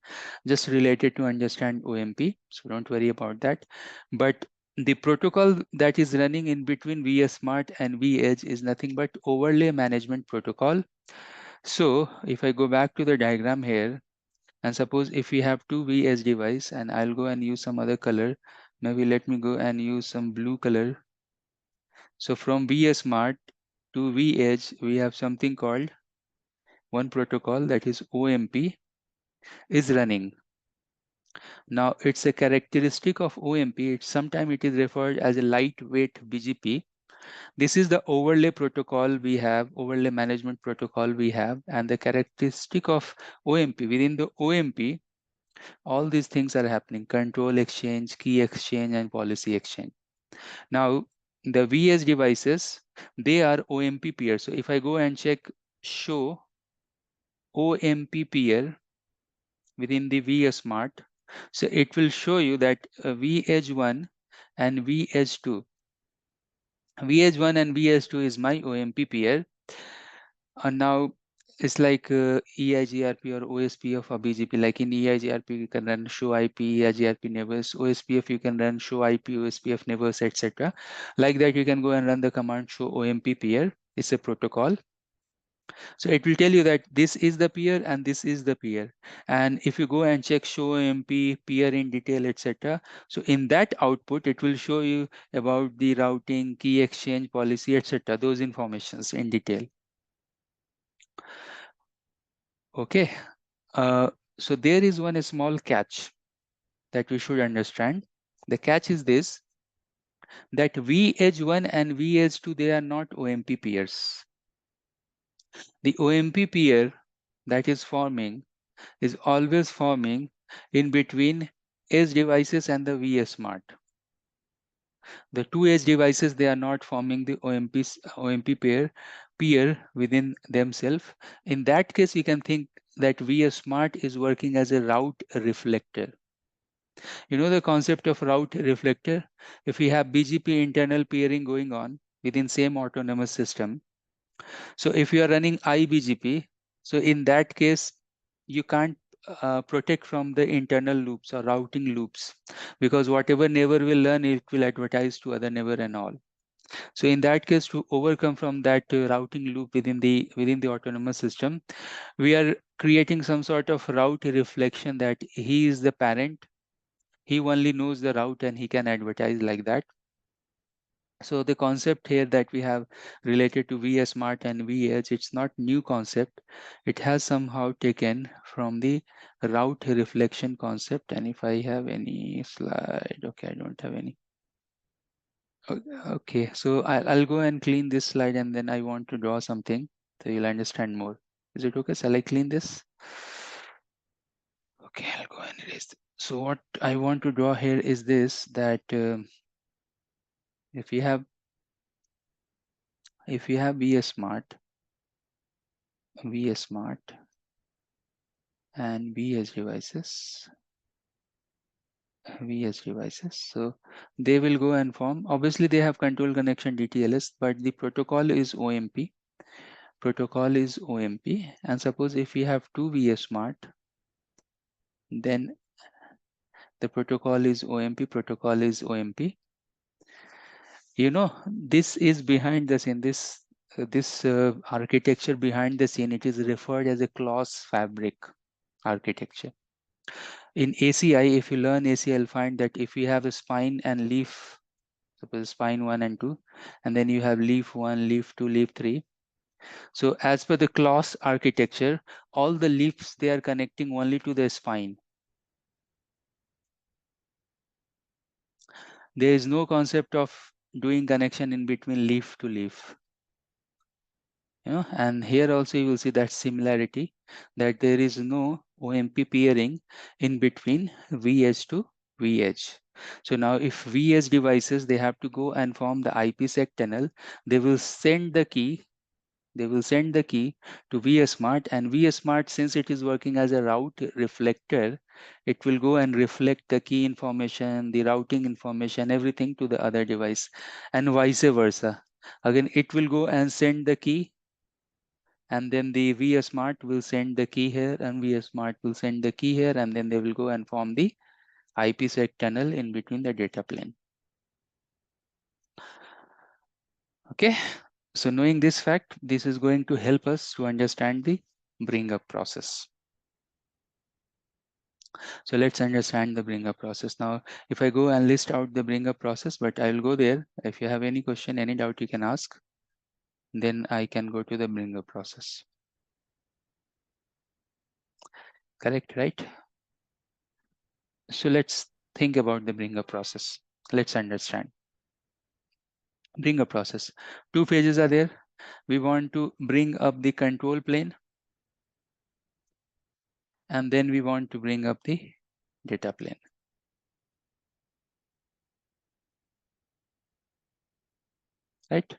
just related to understand OMP. So don't worry about that. But the protocol that is running in between vSmart and vEdge is nothing but overlay management protocol. So if I go back to the diagram here, and suppose if we have two vEdge device, and I'll go and use some other color, maybe let me go and use some blue color. So from vSmart to vEdge, we have something called one protocol, that is OMP is running. Now it's a characteristic of OMP. Sometimes it is referred as a lightweight BGP. This is the overlay protocol we have, overlay management protocol we have, and the characteristic of OMP. Within the OMP, all these things are happening: control exchange, key exchange, and policy exchange. Now, the vEdge devices, they are OMP peer. So if I go and check show OMP peer within the vSmart, so it will show you that vEdge1 and vEdge2. vEdge1 and vEdge2 is my OMP peer. And now it's like EIGRP or OSPF or BGP. Like in EIGRP, you can run show IP, EIGRP neighbors. OSPF, you can run show IP, OSPF neighbors, etc. Like that, you can go and run the command show OMP peer. It's a protocol. So it will tell you that this is the peer and this is the peer. And if you go and check show OMP peer in detail, etc. So in that output, it will show you about the routing, key exchange policy, etc. Those informations in detail. Okay. So there is one small catch that we should understand. The catch is this, that vEdge1 and vEdge2, they are not OMP peers. The OMP peer that is forming is always forming in between edge devices and the vSmart. The two edge devices, they are not forming the OMP peer within themselves. In that case, you can think that vSmart is working as a route reflector. You know the concept of route reflector? If we have BGP internal peering going on within same autonomous system, so if you are running iBGP, so in that case, you can't protect from the internal loops or routing loops, because whatever neighbor will learn, it will advertise to other neighbor and all. So in that case, to overcome from that routing loop within the autonomous system, we are creating some sort of route reflection, that he is the parent. He only knows the route and he can advertise like that. So the concept here that we have related to vSmart and vEdge, it's not new concept. It has somehow taken from the route reflection concept. And if I have any slide, okay, I don't have any. Okay, so I'll go and clean this slide, and then I want to draw something so you'll understand more. Is it okay? Shall I clean this? Okay, I'll go and erase it. So what I want to draw here is this, that if you have vSmart and vEdge devices, so they will go and form. Obviously, they have control connection DTLS, but the protocol is OMP. And suppose if we have two vSmart, then the protocol is OMP. You know, this is behind the scene. This architecture behind the scene, it is referred as a clause fabric architecture. In ACI, if you learn ACI, you'll find that if you have a spine and leaf, suppose spine 1 and 2, and then you have leaf 1, leaf 2, leaf 3. So as per the clause architecture, all the leaves, they are connecting only to the spine. There is no concept of doing connection in between leaf to leaf. You know, and here also you will see that similarity, that there is no OMP peering in between vEdge to vEdge. So now if vEdge devices, they have to go and form the IPsec tunnel, they will send the key to vSmart, and vSmart, since it is working as a route reflector, it will go and reflect the key information, the routing information, everything to the other device, and vice versa. Again, it will go and send the key, and then the vSmart will send the key here, and vSmart will send the key here, and then they will go and form the IPsec tunnel in between the data plane. Okay, so knowing this fact, this is going to help us to understand the bring up process. So let's understand the bring up process. Now, if I go and list out the bring up process, but I will go there. If you have any question, any doubt, you can ask. Then I can go to the bring up process. Correct, right? So let's think about the bring up process. Let's understand. Bring up process. Two phases are there. We want to bring up the control plane, and then we want to bring up the data plane. Right?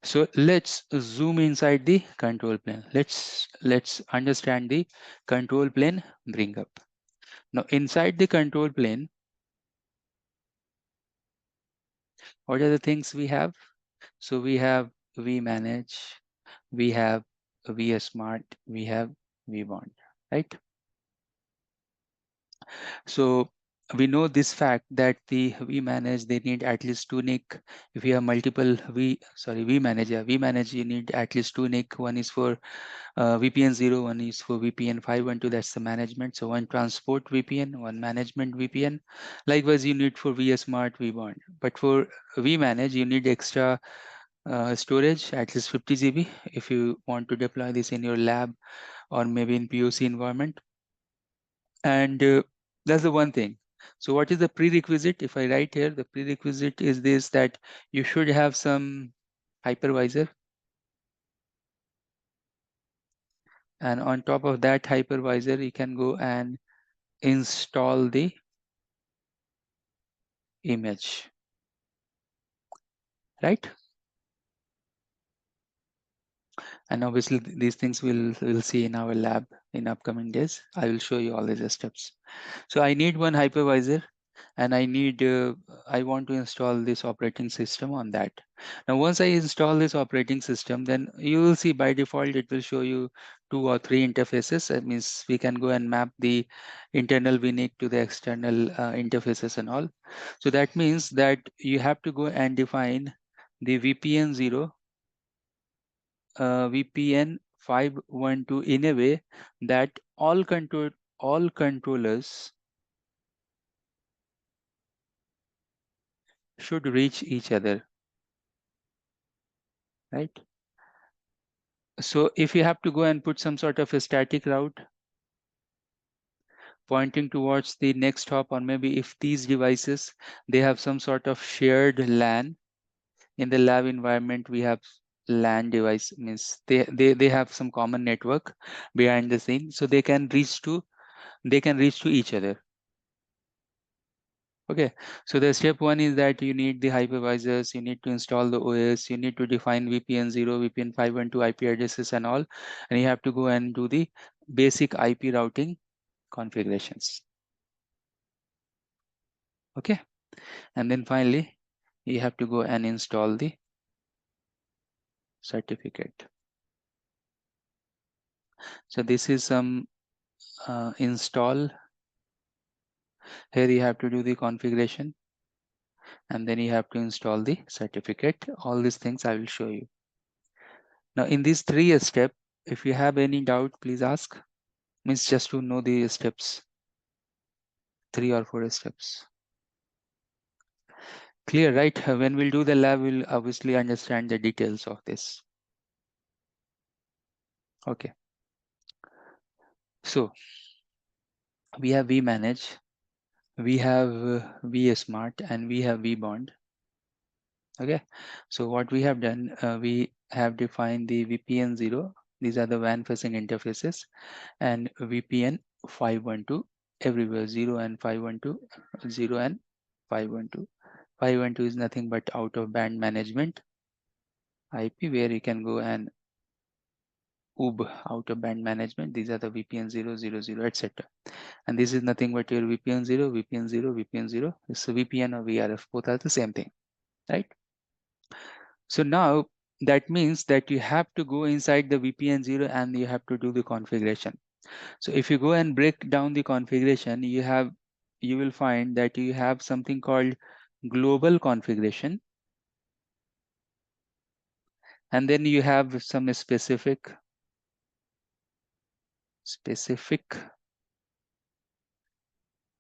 So let's zoom inside the control plane. Let's understand the control plane bring up. Now inside the control plane, what are the things we have? So we have vManage, we have vSmart, we have vBond, right? So we know this fact that the vManage, they need at least 2 NIC. If you have multiple vManage, you need at least 2 NIC. One is for VPN 0, one is for VPN 512, that's the management. So one transport VPN, one management VPN. Likewise, you need for vSmart, vBond. But for vManage, you need extra storage, at least 50 GB, if you want to deploy this in your lab or maybe in POC environment. And that's the one thing. So what is the prerequisite? If I write here, the prerequisite is this, that you should have some hypervisor. And on top of that hypervisor, you can go and install the image, right? And obviously these things we'll see in our lab in upcoming days. I will show you all these steps. So I need one hypervisor, and I want to install this operating system on that. Now once I install this operating system, then you will see by default it will show you 2 or 3 interfaces. That means we can go and map the internal VNIC to the external interfaces and all. So that means that you have to go and define the VPN 0, VPN 512 in a way that all controllers should reach each other, right? So if you have to go and put some sort of a static route pointing towards the next hop, or maybe if these devices, they have some sort of shared LAN in the lab environment, we have LAN device, means they have some common network behind the scene, so they can reach to each other. Okay, so the step 1 is that you need the hypervisors, you need to install the OS, you need to define VPN 0, VPN 512 IP addresses and all, and you have to go and do the basic IP routing configurations. Okay, and then finally, you have to go and install the certificate. So this is some install. Here you have to do the configuration, and then you have to install the certificate. All these things I will show you. Now in these 3 steps, if you have any doubt, please ask. Means just to know the steps, 3 or 4 steps. Clear, right? When we'll do the lab, we'll obviously understand the details of this. Okay. So we have vManage, we have vSmart, and we have vBond. Okay. So what we have done, we have defined the VPN 0. These are the WAN facing interfaces, and VPN 512 everywhere, 0 and 512, 0 and 512. 512 is nothing but out of band management IP, where you can go and out of band management. These are the VPN 0, 0, 0, etc. And this is nothing but your VPN 0, VPN 0, VPN 0. So VPN or VRF, both are the same thing, right? So now that means that you have to go inside the VPN 0 and you have to do the configuration. So if you go and break down the configuration, you will find that you have something called global configuration. And then you have some specific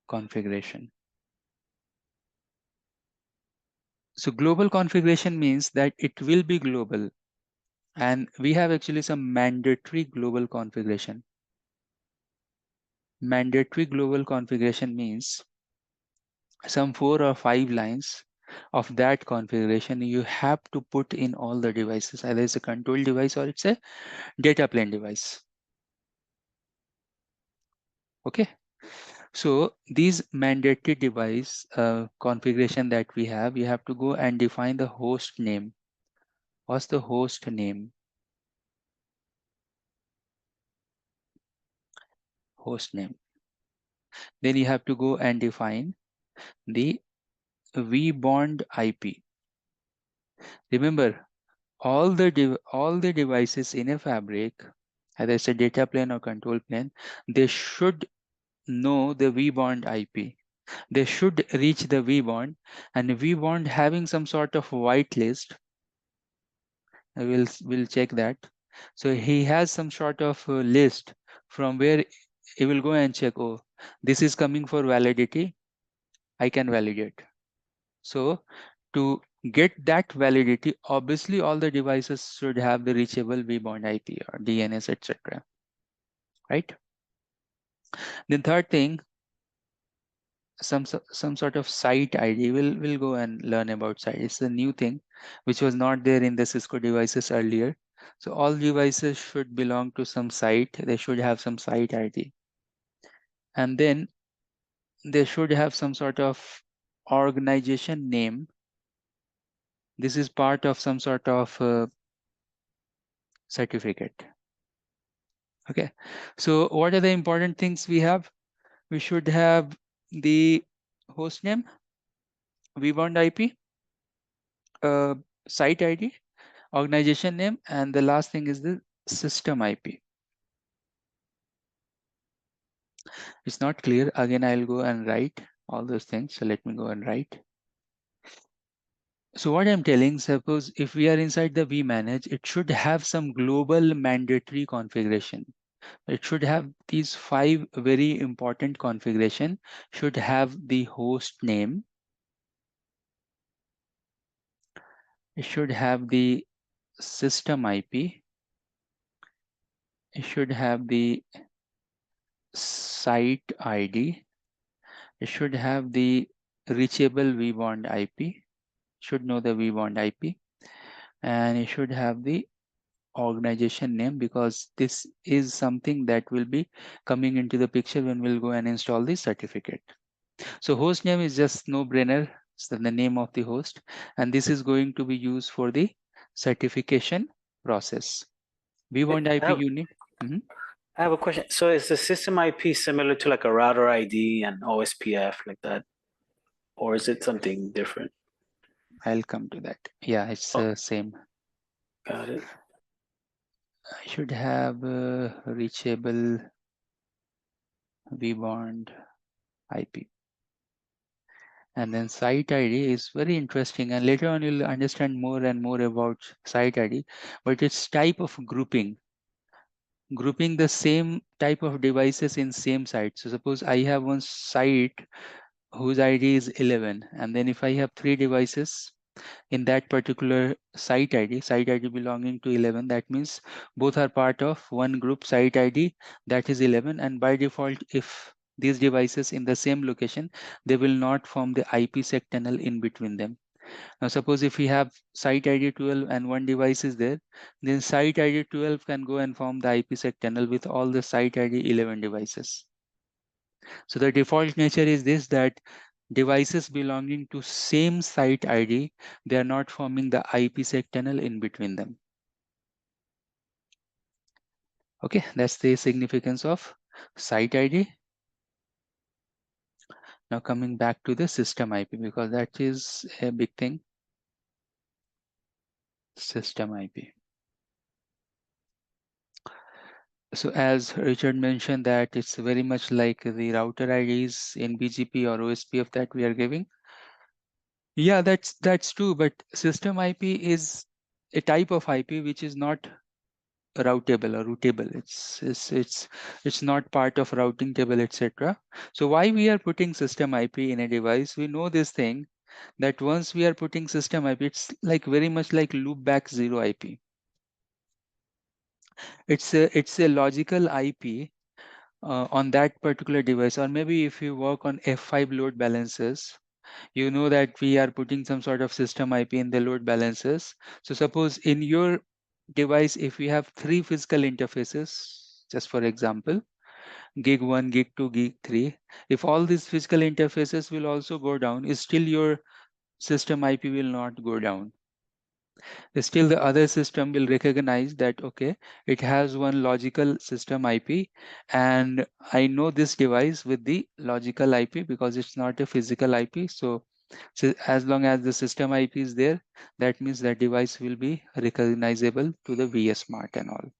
configuration. So global configuration means that it will be global, and we have actually some mandatory global configuration. mandatory global configuration means some 4 or 5 lines of that configuration you have to put in all the devices, either it's a control device or it's a data plane device. Okay, so these mandatory device configuration that we have, you have to go and define the host name. What's the host name? Host name. Then you have to go and define the vBond IP. Remember, all the devices in a fabric, either it's a data plane or control plane, they should know the vBond IP. They should reach the vBond, and vBond having some sort of whitelist. We'll check that. So he has some sort of list from where he will go and check, oh, this is coming for validity, I can validate. So to get that validity, obviously all the devices should have the reachable vBond IP or DNS, etc. Right? Then third thing, some sort of site ID. We'll go and learn about site. It's a new thing which was not there in the Cisco devices earlier. So all devices should belong to some site. They should have some site ID. And then they should have some sort of organization name. This is part of some sort of certificate. Okay, so what are the important things we have? We should have the host name, vBond IP, site ID, organization name, and the last thing is the system IP. It's not clear. Again, I'll go and write all those things. So let me go and write. So what I'm telling, suppose if we are inside the vManage, it should have some global mandatory configuration. It should have these 5 very important configuration. Should have the host name. It should have the system IP. It should have the site ID. It should have the reachable vBond IP. Should know the vBond IP. And it should have the organization name, because this is something that will be coming into the picture when we'll go and install the certificate. So host name is just no-brainer. It's the name of the host, and this is going to be used for the certification process. vBond IP unit. I have a question. So is the system IP similar to like a router ID and OSPF like that? Or is it something different? I'll come to that. Yeah, it's the same. Got it. I should have reachable vBond IP. And then site ID is very interesting, and later on you'll understand more and more about site ID, but it's type of grouping the same type of devices in same site. So suppose I have one site whose ID is 11, and then if I have 3 devices in that particular site ID belonging to 11, that means both are part of one group site ID that is 11, and by default, if these devices in the same location, they will not form the IPsec tunnel in between them. Now suppose if we have site ID 12 and one device is there, then site ID 12 can go and form the IPsec tunnel with all the site ID 11 devices. So the default nature is this, that devices belonging to same site ID, they are not forming the IPsec tunnel in between them. Okay, that's the significance of site ID. Now coming back to the system IP, because that is a big thing. System IP. So as Richard mentioned, that it's very much like the router IDs in BGP or OSPF that we are giving. Yeah, that's true, but system IP is a type of IP which is not routable or routable. It's not part of routing table, etc. So why we are putting system IP in a device? We know this thing, that once we are putting system IP, it's like very much like loopback 0 IP. It's a logical IP on that particular device, or maybe if you work on F5 load balancers, you know that we are putting some sort of system IP in the load balancers. So suppose in your device, if we have 3 physical interfaces, just for example, gig 1, gig 2, gig 3, if all these physical interfaces will also go down, still your system IP will not go down. Still the other system will recognize that, okay, it has one logical system IP, and I know this device with the logical IP because it's not a physical IP. So as long as the system IP is there, that means that device will be recognizable to the vSmart and all.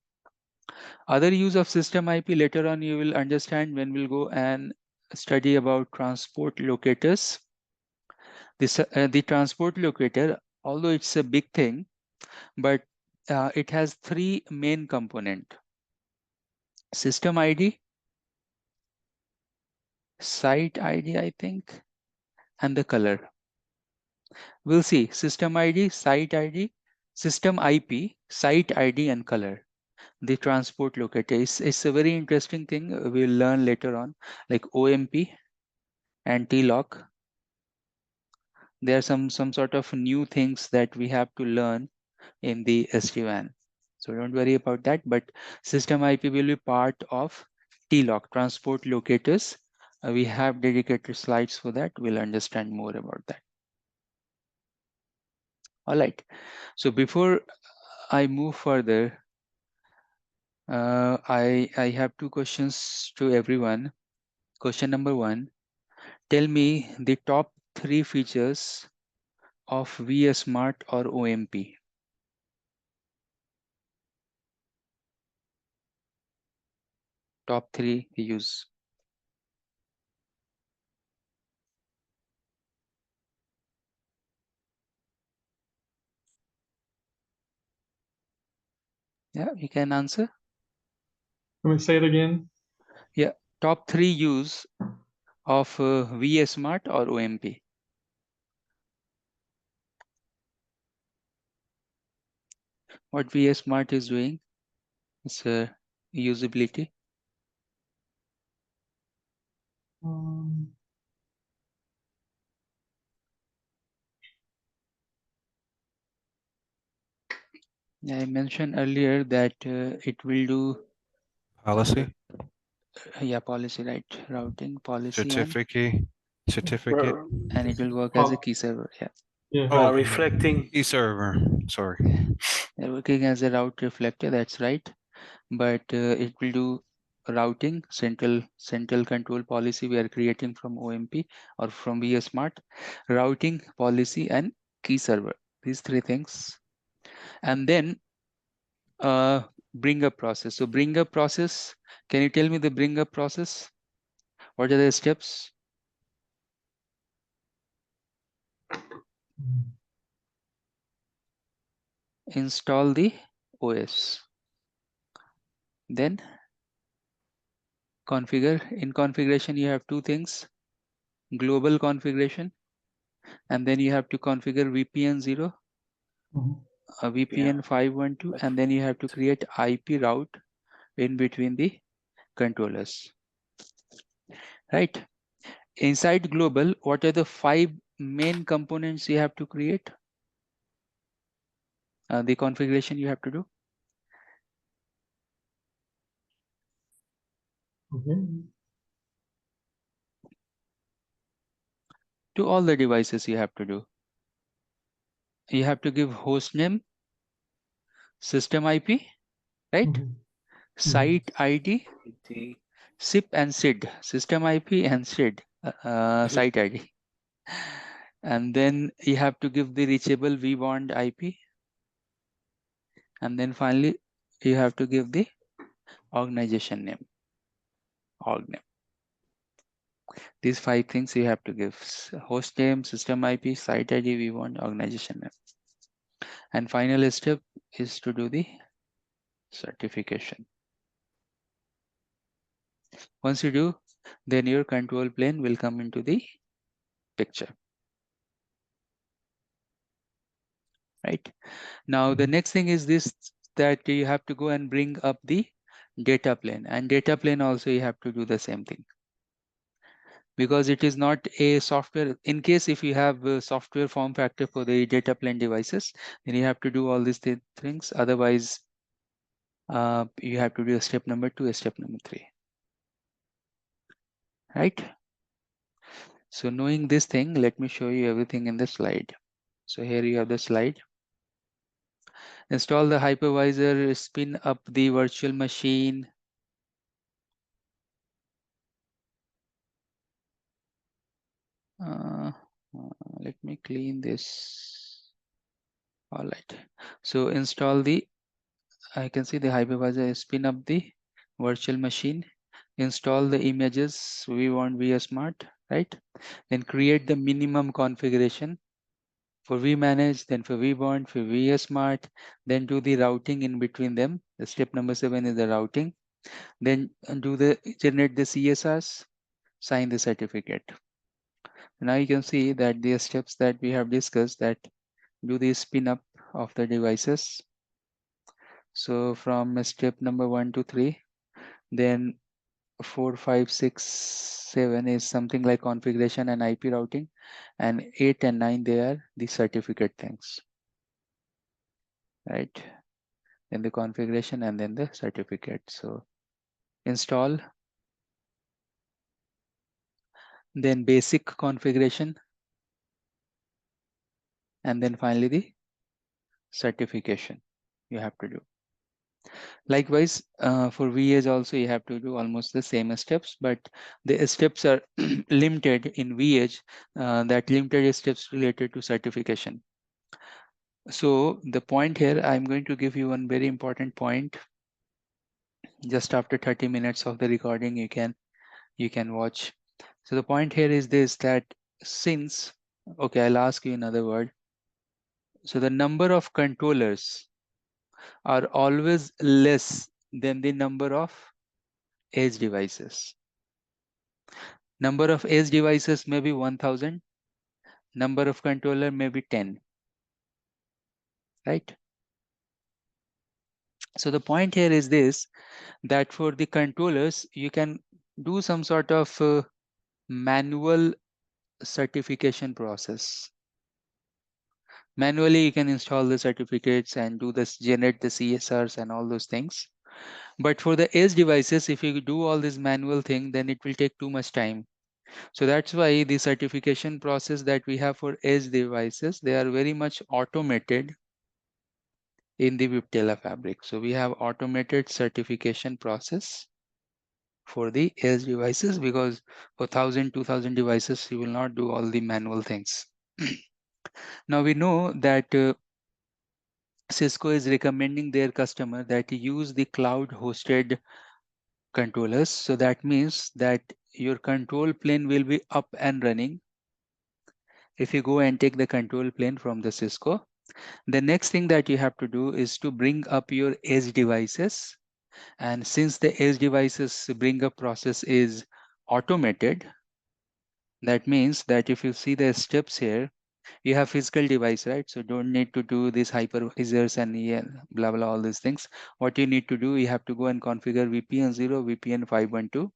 Other use of system IP later on you will understand when we'll go and study about transport locators. The transport locator, although it's a big thing, but it has 3 main components: system ID, site ID, I think, and the color. We'll see system ID, site ID, system IP, site ID, and color. The transport locator is a very interesting thing we'll learn later on, like OMP and TLOC. There are some sort of new things that we have to learn in the SD-WAN. So don't worry about that, but system IP will be part of TLOC, transport locators. We have dedicated slides for that. We'll understand more about that. All right. So before I move further, I have 2 questions to everyone. Question number 1, tell me the top 3 features of vSmart or OMP. Top 3 use. Yeah, you can answer. Let me say it again. Yeah, top 3 use of vSmart or OMP. What vSmart is doing is usability. I mentioned earlier that it will do Policy, policy, right? Routing policy certificate. and it will work as a key server. Yeah, Yeah. Oh, reflecting. key server. Sorry. they're working as a route reflector. That's right, but it will do routing, central control policy we are creating from OMP or from vSmart, routing policy and key server. These 3 things, and then bring up process. So bring up process, can you tell me the bring up process? What are the steps? Install the OS, then configure. In configuration you have 2 things: global configuration, and then you have to configure VPN 0, a VPN 512, and then you have to create IP route in between the controllers, right? Inside global, what are the 5 main components you have to create? The configuration you have to do. Okay. To all the devices you have to do. You have to give host name, system IP, right? Site ID, SIP and SID, system IP and SID, site ID. And then you have to give the reachable vBond IP. And then finally, you have to give the organization name, org name. These 5 things you have to give: host name, system IP, site ID, vBond, organization name. And final step is to do the certification. Once you do, then your control plane will come into the picture. Right now, the next thing is this, that you have to go and bring up the data plane, and data plane also you have to do the same thing, because it is not a software. In case if you have a software form factor for the data plane devices, then you have to do all these things. Otherwise, you have to do a step number 2, a step number 3, right? So knowing this thing, let me show you everything in the slide. So here you have the slide. Install the hypervisor, spin up the virtual machine. Let me clean this. All right. So install the, I can see the hypervisor, spin up the virtual machine, install the images we want via smart, right? Then create the minimum configuration for vManage, then for vBond, for vSmart, then do the routing in between them. The step number 7 is the routing. Then do the generate the CSRs, sign the certificate. Now you can see that the steps that we have discussed, that do the spin up of the devices. So from step number 1 to 3, then 4, 5, 6, 7 is something like configuration and IP routing, and 8 and 9 they are the certificate things, right? Then the configuration and then the certificate. So install, then basic configuration, and then finally the certification you have to do. Likewise, for vEdge also you have to do almost the same steps, but the steps are limited in vEdge, that limited steps related to certification. So the point here, I'm going to give you one very important point. Just after 30 minutes of the recording, you can watch. So the point here is this, that since, okay, I'll ask you another word. So the number of controllers are always less than the number of edge devices. Number of edge devices may be 1000, number of controller may be 10, right? So the point here is this, that for the controllers, you can do some sort of manual certification process. Manually, you can install the certificates and do this, generate the CSRs and all those things. But for the edge devices, if you do all this manual thing, then it will take too much time. So that's why the certification process that we have for edge devices, they are very much automated in the Viptela fabric. So we have automated certification process for the edge devices, because for 1000, 2000 devices, you will not do all the manual things. Now we know that Cisco is recommending their customer that use the cloud hosted controllers. So that means that your control plane will be up and running if you go and take the control plane from the Cisco. The next thing that you have to do is to bring up your edge devices. And since the edge devices bring up process is automated, that means that if you see the steps here, you have physical device, right? So don't need to do these hypervisors and blah, blah, all these things. What you need to do, you have to go and configure VPN 0, VPN 512.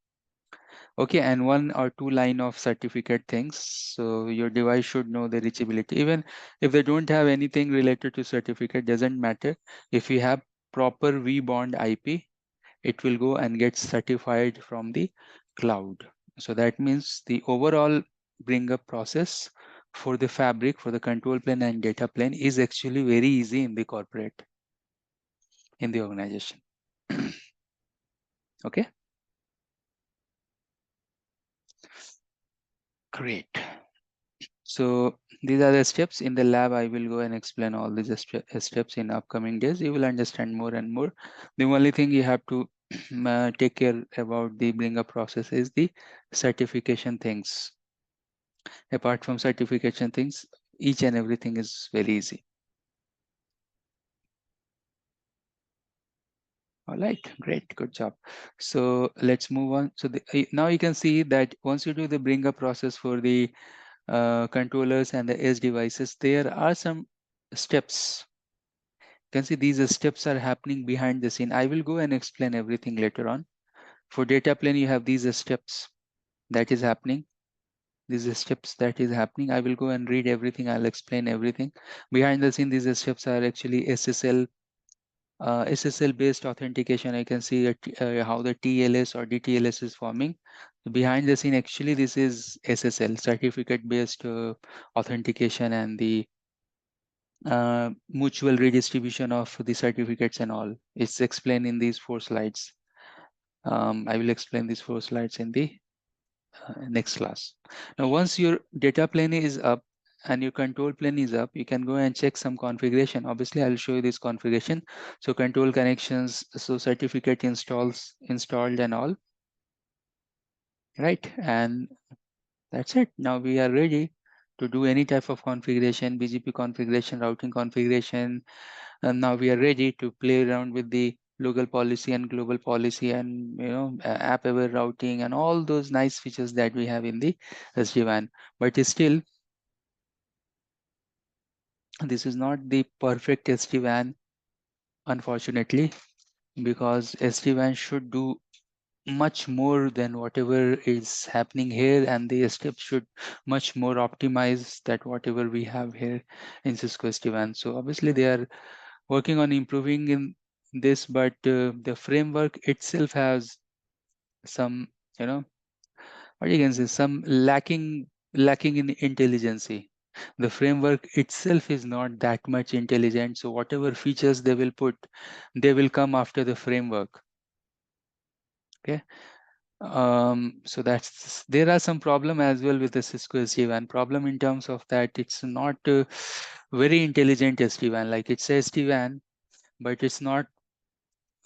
Okay, and 1 or 2 line of certificate things. So your device should know the reachability. Even if they don't have anything related to certificate, doesn't matter. If you have proper vBond IP, it will go and get certified from the cloud. So that means the overall bring up process for the fabric, for the control plane and data plane is actually very easy in the corporate, in the organization. Okay. Great. So these are the steps. In the lab, I will go and explain all these steps in upcoming days. You will understand more and more. The only thing you have to take care about the bring up process is the certification things. Apart from certification things, each and everything is very easy. All right, great, good job. So let's move on. So now you can see that once you do the bring up process for the controllers and the edge devices, there are some steps can see these steps are happening behind the scene. I will go and explain everything later on. For data plane, you have these steps that is happening. These steps that is happening. I will go and read everything. I'll explain everything. Behind the scene, these steps are actually SSL. SSL based authentication. I can see how the TLS or DTLS is forming. Behind the scene, actually, this is SSL, certificate based authentication, and the mutual redistribution of the certificates and all. It's explained in these 4 slides. I will explain these 4 slides in the next class. Now, once your data plane is up and your control plane is up, you can go and check some configuration. Obviously, I'll show you this configuration. So control connections, so certificate installed and all, right? And that's it. Now we are ready to do any type of configuration, BGP configuration, routing configuration. And now we are ready to play around with the local policy and global policy, and app aware routing and all those nice features that we have in the SD-WAN. But still, this is not the perfect SD-WAN, unfortunately, because SD-WAN should do much more than whatever is happening here, and the steps should much more optimize that whatever we have here in Cisco SD-WAN. So obviously they are working on improving in this, but the framework itself has some, what you can say, some lacking in intelligence. The framework itself is not that much intelligent, so whatever features they will put, they will come after the framework. Okay. So that's, there are some problem as well with the Cisco SD-WAN. Problem in terms of that it's not very intelligent SD-WAN. Like it's SD-WAN, but it's not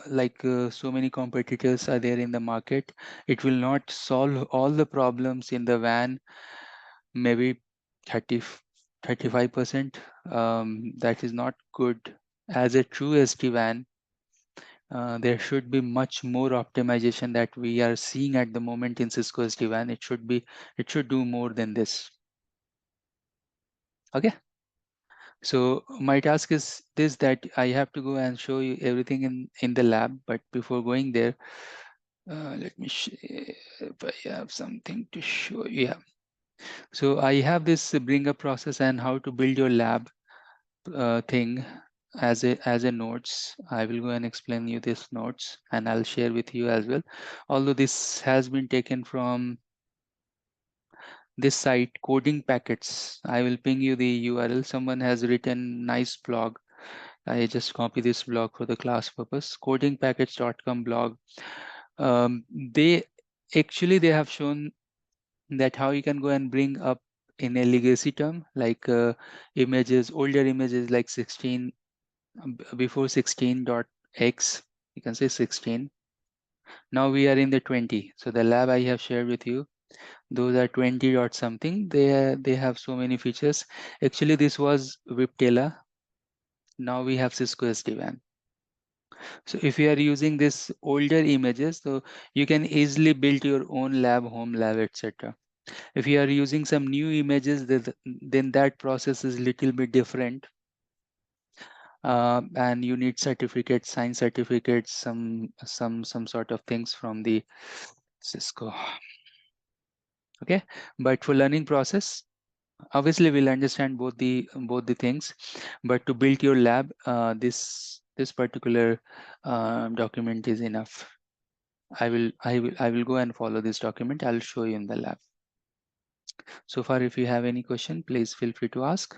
like so many competitors are there in the market. It will not solve all the problems in the WAN, maybe 35%. That is not good. As a true SD-WAN, there should be much more optimization that we are seeing at the moment in Cisco SD-WAN. It should do more than this. Okay. So my task is this, that I have to go and show you everything in the lab. But before going there, let me see if I have something to show you. Yeah. So I have this bring up process and how to build your lab thing as a notes. I will go and explain you this notes, and I'll share with you as well. Although this has been taken from this site, Coding Packets. I will ping you the URL. Someone has written nice blog. I just copy this blog for the class purpose. Codingpackets.com blog. They have shown that how you can go and bring up in a legacy term, like images, older images like 16, before 16.x, you can say 16. Now we are in the 20. So the lab I have shared with you, those are 20 dot something. They have so many features. Actually, this was Viptela. Now we have Cisco SD-WAN. So if you are using this older images, so you can easily build your own lab, home lab, etc. If you are using some new images, then that process is little bit different. And you need certificates, signed certificates, some sort of things from the Cisco. Okay, but for learning process, obviously we'll understand both the things. But to build your lab, this particular document is enough. I will go and follow this document. I'll show you in the lab. So far, if you have any question, please feel free to ask.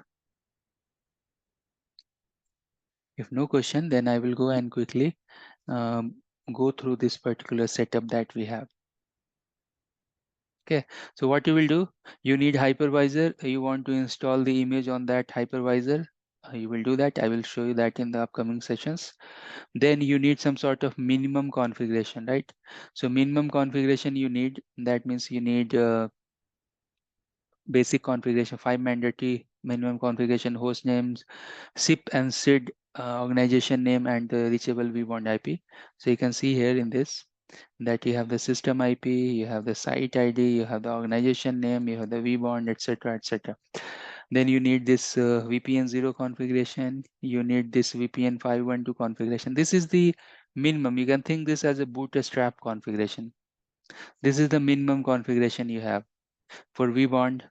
If no question, then I will go and quickly go through this particular setup that we have. Okay, so what you will do, you need hypervisor. You want to install the image on that hypervisor. You will do that. I will show you that in the upcoming sessions. Then you need some sort of minimum configuration, right? So minimum configuration you need, that means you need basic configuration, 5 mandatory minimum configuration, host names, SIP and SID, organization name, and the reachable vBond IP. So you can see here in this that you have the system IP, you have the site ID, you have the organization name, you have the vBond, etc., etc. Then you need this VPN 0 configuration. You need this VPN 512 configuration. This is the minimum. You can think this as a bootstrap configuration. This is the minimum configuration you have for vBond,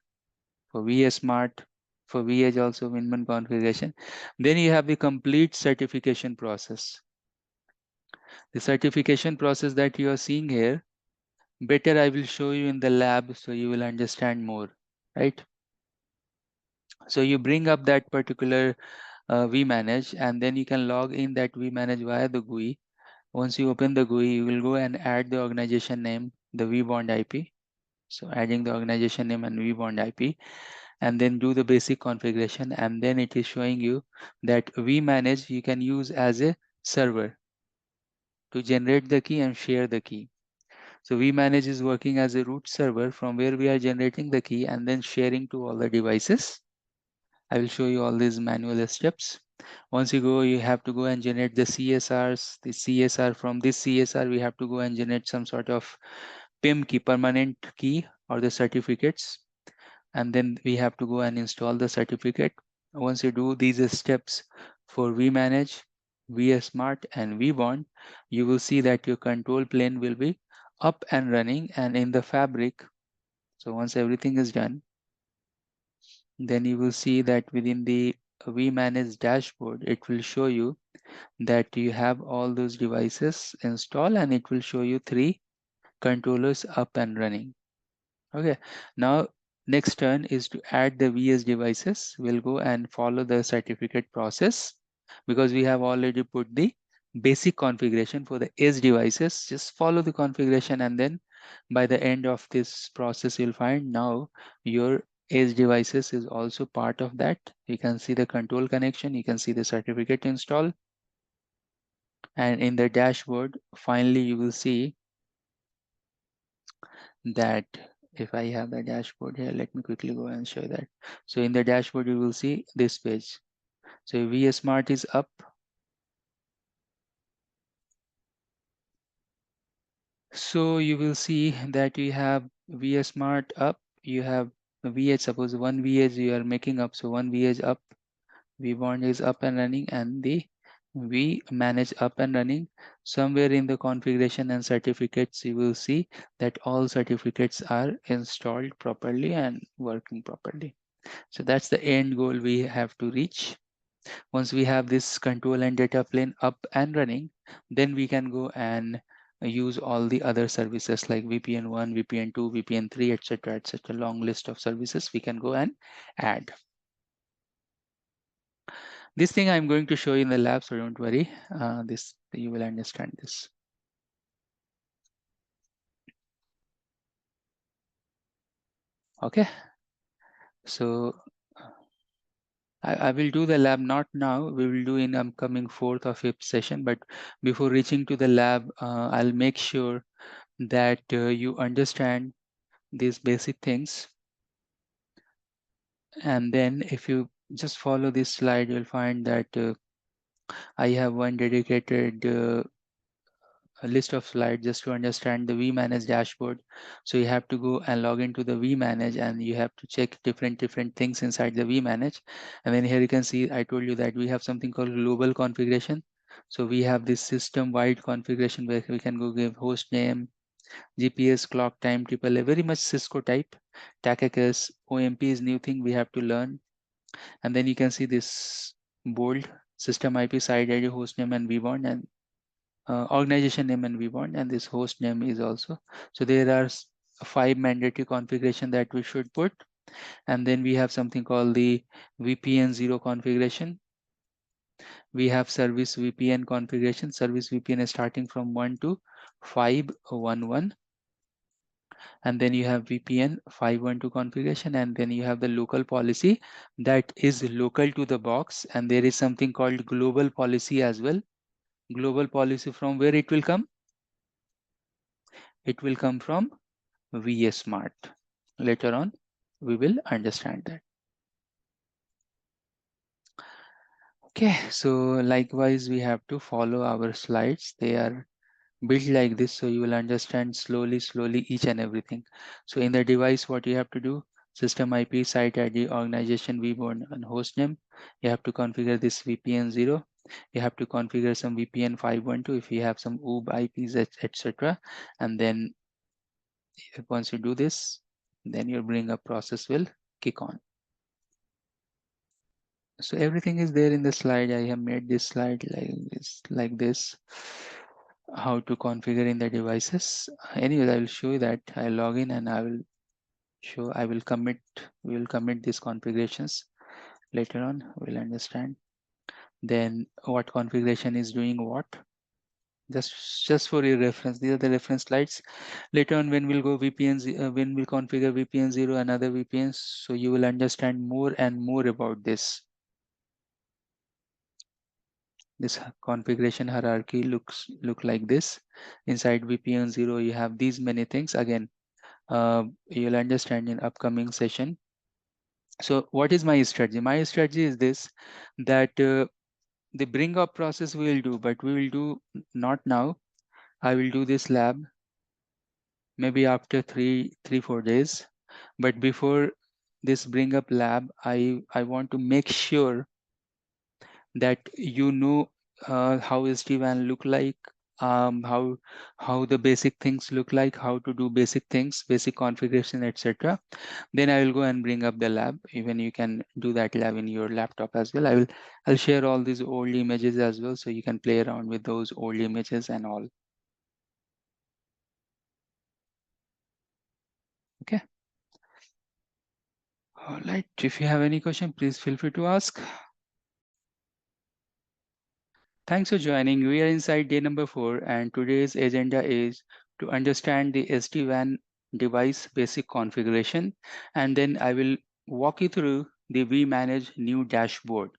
for vSmart, for vEdge also minimum configuration. Then you have the complete certification process. The certification process that you are seeing here, better I will show you in the lab so you will understand more, right? So you bring up that particular vManage, and then you can log in that vManage via the GUI. Once you open the GUI, you will go and add the organization name, the vBond IP. So adding the organization name and vBond IP, and then do the basic configuration, and then it is showing you that vManage you can use as a server to generate the key and share the key. So vManage is working as a root server from where we are generating the key and then sharing to all the devices. I will show you all these manual steps. Once you go, you have to go and generate the CSRs. The CSR, from this CSR, we have to go and generate some sort of PIM key, permanent key, or the certificates. And then we have to go and install the certificate. Once you do these steps for vManage, vSmart, and vBond, you will see that your control plane will be up and running and in the fabric. So once everything is done, then you will see that within the vManage dashboard, it will show you that you have all those devices installed, and it will show you 3 controllers up and running. Okay, now next turn is to add the VS devices. We'll go and follow the certificate process because we have already put the basic configuration for the edge devices. Just follow the configuration, and then by the end of this process, you'll find now your edge devices is also part of that. You can see the control connection, you can see the certificate install, and in the dashboard, finally, you will see that if I have the dashboard here, let me quickly go and show that. So in the dashboard, you will see this page. So vSmart is up. So you will see that you have vSmart up. You have vEdge, suppose one vEdge you are making up. So one vEdge up, vBond is up and running, and the vManage up and running. Somewhere in the configuration and certificates, you will see that all certificates are installed properly and working properly. So that's the end goal we have to reach. Once we have this control and data plane up and running, then we can go and use all the other services like VPN 1, VPN 2, VPN 3, etc., etc. Long list of services we can go and add. This thing I'm going to show you in the lab, so don't worry. This you will understand this. Okay. So I will do the lab not now. We will do in upcoming 4th or 5th session. But before reaching to the lab, I'll make sure that you understand these basic things. And then if you just follow this slide, you'll find that I have one dedicated a list of slides just to understand the vManage dashboard. So you have to go and log into the vManage, and you have to check different things inside the vManage. And then here you can see, I told you that we have something called global configuration. So we have this system-wide configuration where we can go give host name, GPS, clock, time, triple A, very much Cisco type. TACACS, OMP is new thing we have to learn. And then you can see this bold system IP, side ID, host name, and vBond, and organization name and vBond, and this host name is also. So there are 5 mandatory configuration that we should put. And then we have something called the VPN 0 configuration. We have service VPN configuration. Service VPN is starting from 1 to 511. And then you have VPN 512 configuration, and then you have the local policy that is local to the box, and there is something called global policy as well. Global policy, from where it will come? It will come from vSmart. Later on, we will understand that. Okay, so likewise, we have to follow our slides. They are built like this, so you will understand slowly each and everything. So in the device, what you have to do, system IP, site ID, organization vBoard, and host name. You have to configure this VPN 0. You have to configure some VPN 512 if you have some OOB IPs, etc. And then once you do this, then your bring up process will kick on. So everything is there in the slide. I have made this slide like this, how to configure in the devices. Anyways, I will show you that. I'll log in and I will commit, we will commit these configurations later on. We'll understand. Then what configuration is doing what. Just for your reference, these are the reference slides. Later on, when we'll go VPNs, when we'll configure VPN 0 and other VPNs, so you will understand more and more about this. This configuration hierarchy look like this. Inside VPN 0, you have these many things. Again, you'll understand in upcoming session. So what is my strategy? My strategy is this, that the bring up process we will do, but we will do not now. I will do this lab maybe after 4 days. But before this bring up lab, I want to make sure that you know how SD-WAN look like, how the basic things look like, how to do basic things, basic configuration, etc. Then I will go and bring up the lab. Even you can do that lab in your laptop as well. I'll share all these old images as well, so you can play around with those old images and all. Okay. All right. If you have any question, please feel free to ask. Thanks for joining. We are inside day number 4, and today's agenda is to understand the SD-WAN device basic configuration, and then I will walk you through the vManage new dashboard.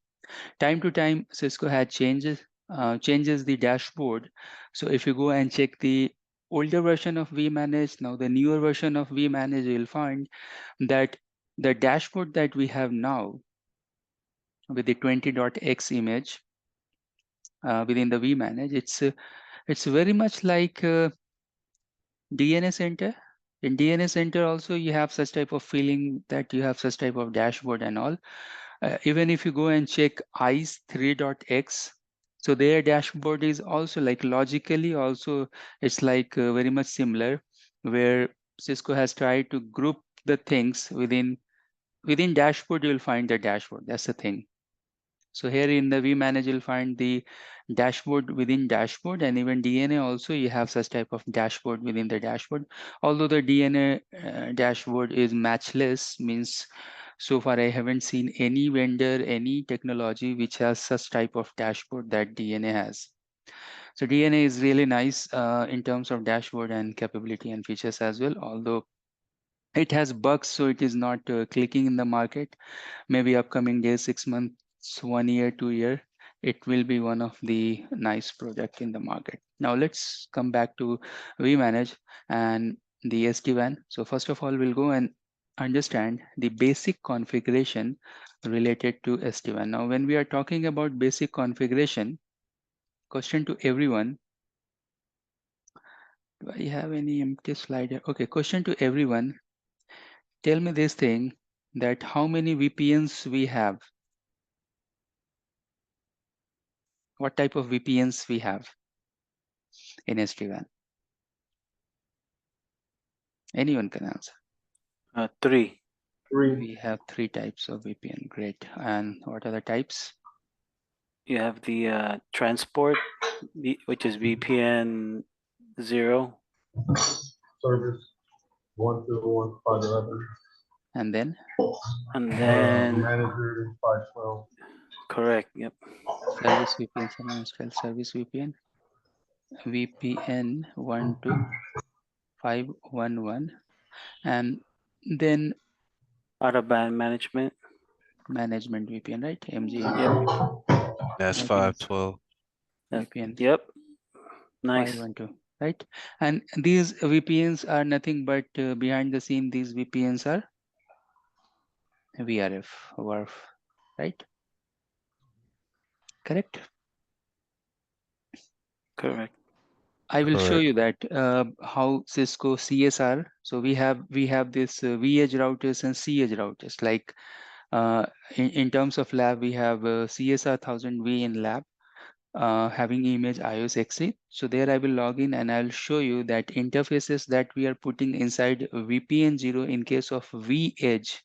Time to time, Cisco had changes the dashboard. So if you go and check the older version of vManage, now the newer version of vManage, you'll find that the dashboard that we have now with the 20.x image within the vManage, it's very much like DNA Center. In DNA Center also, you have such type of feeling that you have such type of dashboard and all. Even if you go and check ICE 3.x, so their dashboard is also like logically also, it's like very much similar, where Cisco has tried to group the things within dashboard. You'll find the dashboard. That's the thing. So here in the vManage, you'll find the dashboard within dashboard, and even DNA also, you have such type of dashboard within the dashboard. Although the DNA dashboard is matchless, means so far I haven't seen any vendor, any technology which has such type of dashboard that DNA has. So DNA is really nice in terms of dashboard and capability and features as well, although it has bugs, so it is not clicking in the market. Maybe upcoming days, 6 months, 1 year, 2 year, it will be one of the nice product in the market. Now let's come back to vManage and the SD-WAN. So first of all, we'll go and understand the basic configuration related to SD-WAN. Now, when we are talking about basic configuration, question to everyone. Do I have any empty slide here? Okay, question to everyone. Tell me this thing, that how many VPNs we have? What type of VPNs we have in SD-WAN? Anyone can answer. 3. We have 3 types of VPN. Great. And what are the types? You have the transport, which is VPN 0. Service 101.511. And then? And then Manager 512. correct. Yep. Service VPN, someone install service VPN. VPN 12511. And then Out of band management. management VPN, right? MGM. Yep. That's Okay. 512. VPN Yep. Nice. 512, right? And these VPNs are nothing but behind the scene, these VPNs are VRF, right? Correct? Correct. I will show Correct. you that how Cisco CSR. So we have this vEdge routers and cEdge routers. Like in terms of lab, we have CSR 1000V in lab, having image iOS XE. So there I will log in and I'll show you that interfaces that we are putting inside VPN 0 in case of vEdge.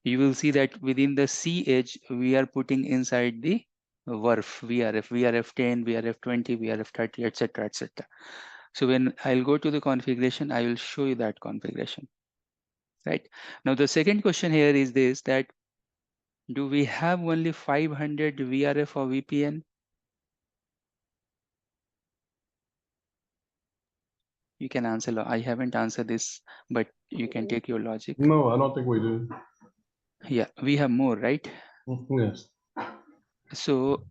You will see that within the cEdge, we are putting inside the VRF, VRF10, VRF20, VRF30, etc., etc. So when I'll go to the configuration, I will show you that configuration. Right. Now the second question here is this, that do we have only 500 VRF or VPN? You can answer. I haven't answered this, but you can take your logic. No, I don't think we do. Yeah, we have more, right? Yes. So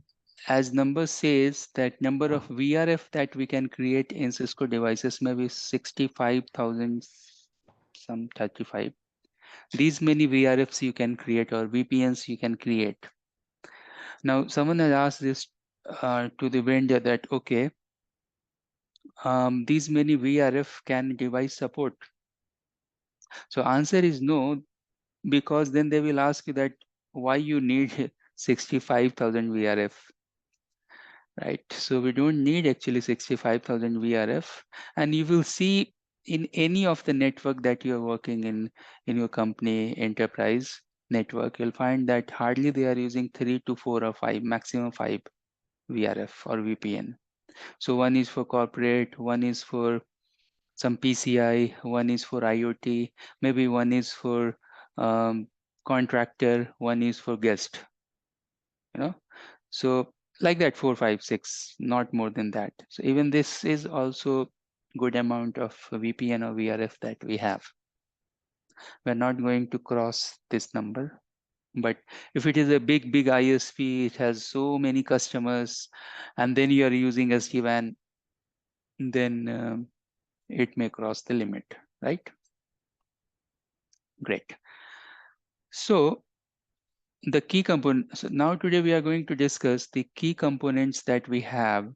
as number says, that number of VRF that we can create in Cisco devices may be 65,000, some 35. These many VRFs you can create, or VPNs you can create. Now someone has asked this to the vendor that, okay, these many VRF can device support? So answer is no, because then they will ask you that why you need 65,000 VRF, right? So we don't need actually 65,000 VRF, and you will see in any of the network that you are working in your company enterprise network, you'll find that hardly they are using 3 to 4 or 5, maximum 5 VRF or VPN. So one is for corporate, one is for some PCI, one is for IoT, maybe one is for contractor, one is for guest, you know. So like that, 4, 5, 6, not more than that. So even this is also good amount of VPN or VRF that we have. We're not going to cross this number. But if it is a big ISP, it has so many customers, and then you are using SD-WAN, then it may cross the limit, right? Great. So the key component. So now today we are going to discuss the key components that we have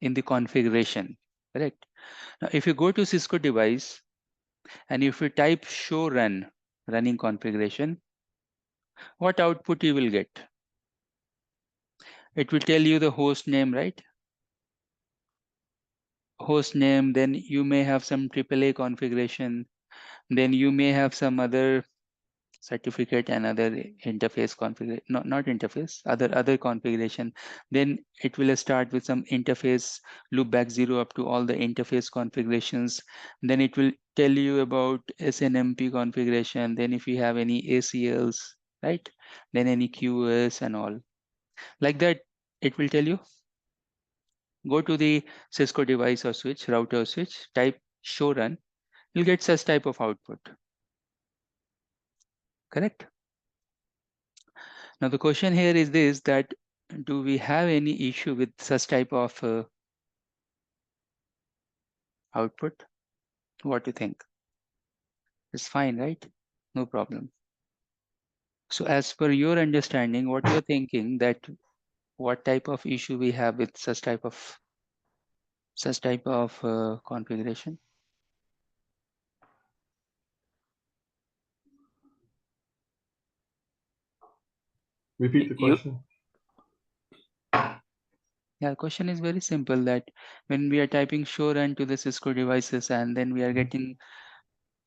in the configuration, correct? Now, if you go to Cisco device and if you type show run, running configuration, what output you will get? It will tell you the host name, right? Host name, then you may have some AAA configuration, then you may have some other certificate and other interface configuration, not interface, other configuration. Then it will start with some interface loopback 0 up to all the interface configurations. Then it will tell you about SNMP configuration. Then if you have any ACLs, right? Then any QoS and all. Like that, it will tell you. Go to the Cisco device or switch, router or switch, type show run. You'll get such type of output. Correct? Now the question here is this, that do we have any issue with such type of output? What do you think? It's fine, right? No problem. So as per your understanding, what you're thinking, that what type of issue we have with such type of configuration? Repeat the question. Yeah, the question is very simple, that when we are typing show run to the Cisco devices and then we are getting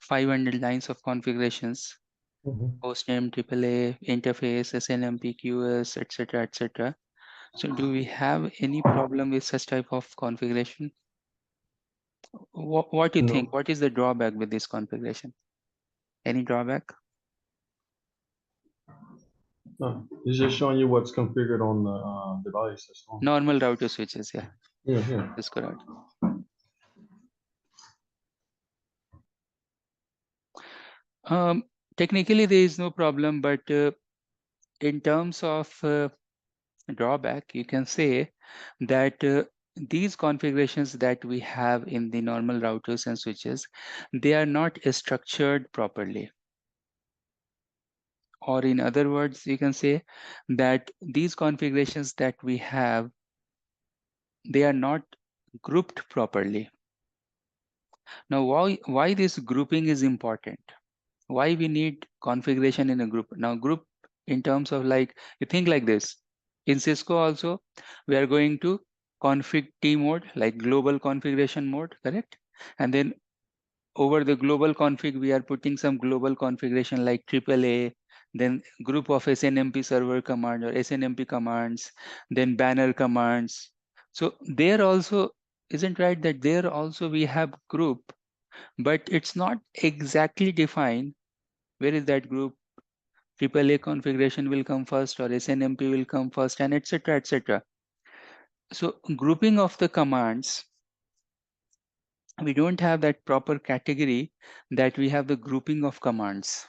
500 lines of configurations, hostname, AAA, interface, SNMP, QoS, etc., etc. So do we have any problem with such type of configuration? What do you think? No. What is the drawback with this configuration? Any drawback? No. It's just showing you what's configured on the device. That's all. Normal router switches, yeah. Yeah. That's correct. Technically, there is no problem, but in terms of drawback, you can say that these configurations that we have in the normal routers and switches, they are not structured properly. Or in other words, you can say that these configurations that we have, they are not grouped properly. Now, why this grouping is important? Why we need configuration in a group? Now, group in terms of like, you think like this. In Cisco also, we are going to config T mode, like global configuration mode, correct? And then over the global config, we are putting some global configuration like AAA, then group of SNMP server command or SNMP commands, then banner commands. So there also, isn't right that there also we have group, but it's not exactly defined. Where is that group? AAA configuration will come first or SNMP will come first, and etc. etc. So grouping of the commands, we don't have that proper category that we have the grouping of commands.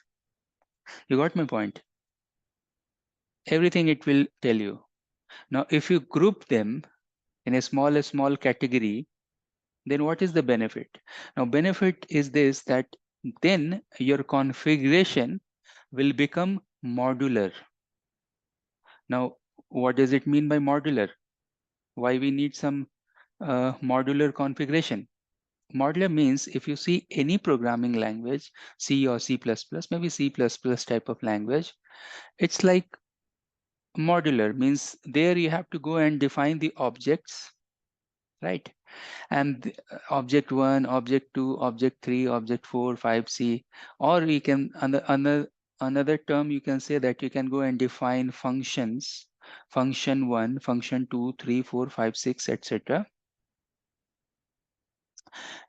You got my point? Everything it will tell you. Now, if you group them in a small category, then what is the benefit? Now, benefit is this, that then your configuration will become modular. Now, what does it mean by modular? Why we need some modular configuration? Modular means if you see any programming language, C or C++, maybe C++ type of language, it's like modular means there you have to go and define the objects, right? And object 1, object 2, object 3, object 4, 5C, or we can, another term you can say that you can go and define functions, function 1, function 2, 3, 4, 5, 6, etc.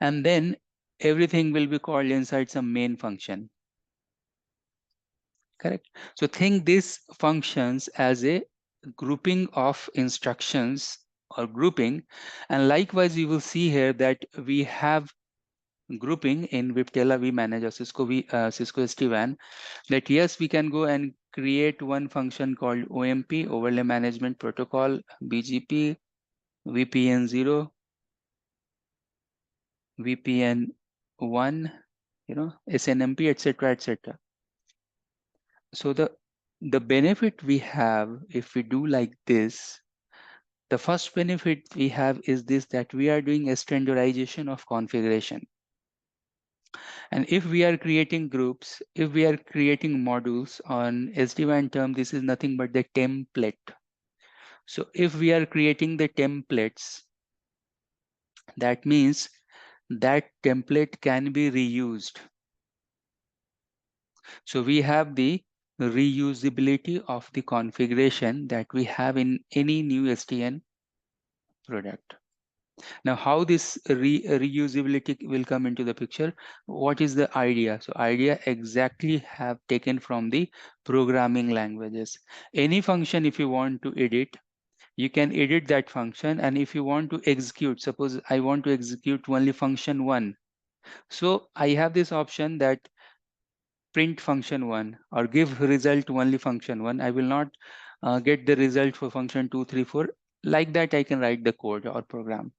And then everything will be called inside some main function. Correct. So think these functions as a grouping of instructions or grouping. And likewise, you will see here that we have grouping in Viptela vManage or Cisco SD-WAN, that yes, we can go and create one function called OMP, Overlay Management Protocol, BGP, VPN 0, VPN 1, SNMP, etc., etc. So the benefit we have if we do like this, the first benefit we have is this, that we are doing a standardization of configuration. And if we are creating groups, if we are creating modules on SD-WAN term, this is nothing but the template. So if we are creating the templates, that means that template can be reused. So we have the reusability of the configuration that we have in any new SDN product. Now, how this reusability will come into the picture? What is the idea? So idea exactly have taken from the programming languages. Any function, if you want to edit, you can edit that function. And if you want to execute, suppose I want to execute only function 1. So I have this option that print function 1 or give result only function 1. I will not get the result for function 2, 3, 4. Like that, I can write the code or program.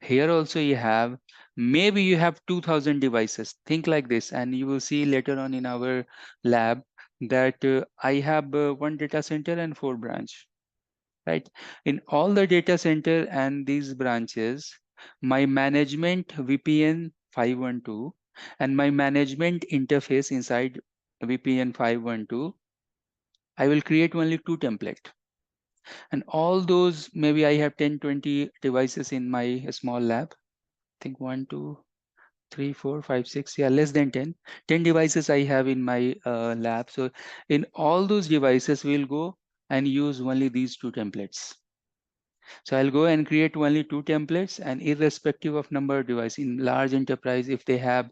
Here also you have, maybe you have 2000 devices. Think like this, and you will see later on in our lab that I have one data center and 4 branch, right? In all the data center and these branches, my management VPN 512 and my management interface inside VPN 512, I will create only 2 template. And all those, maybe I have 10, 20 devices in my small lab. I think 1, 2, 3, 4, 5, 6, yeah, less than 10 devices I have in my lab. So in all those devices, we'll go and use only these 2 templates. So I'll go and create only 2 templates, and irrespective of number of devices, in large enterprise, if they have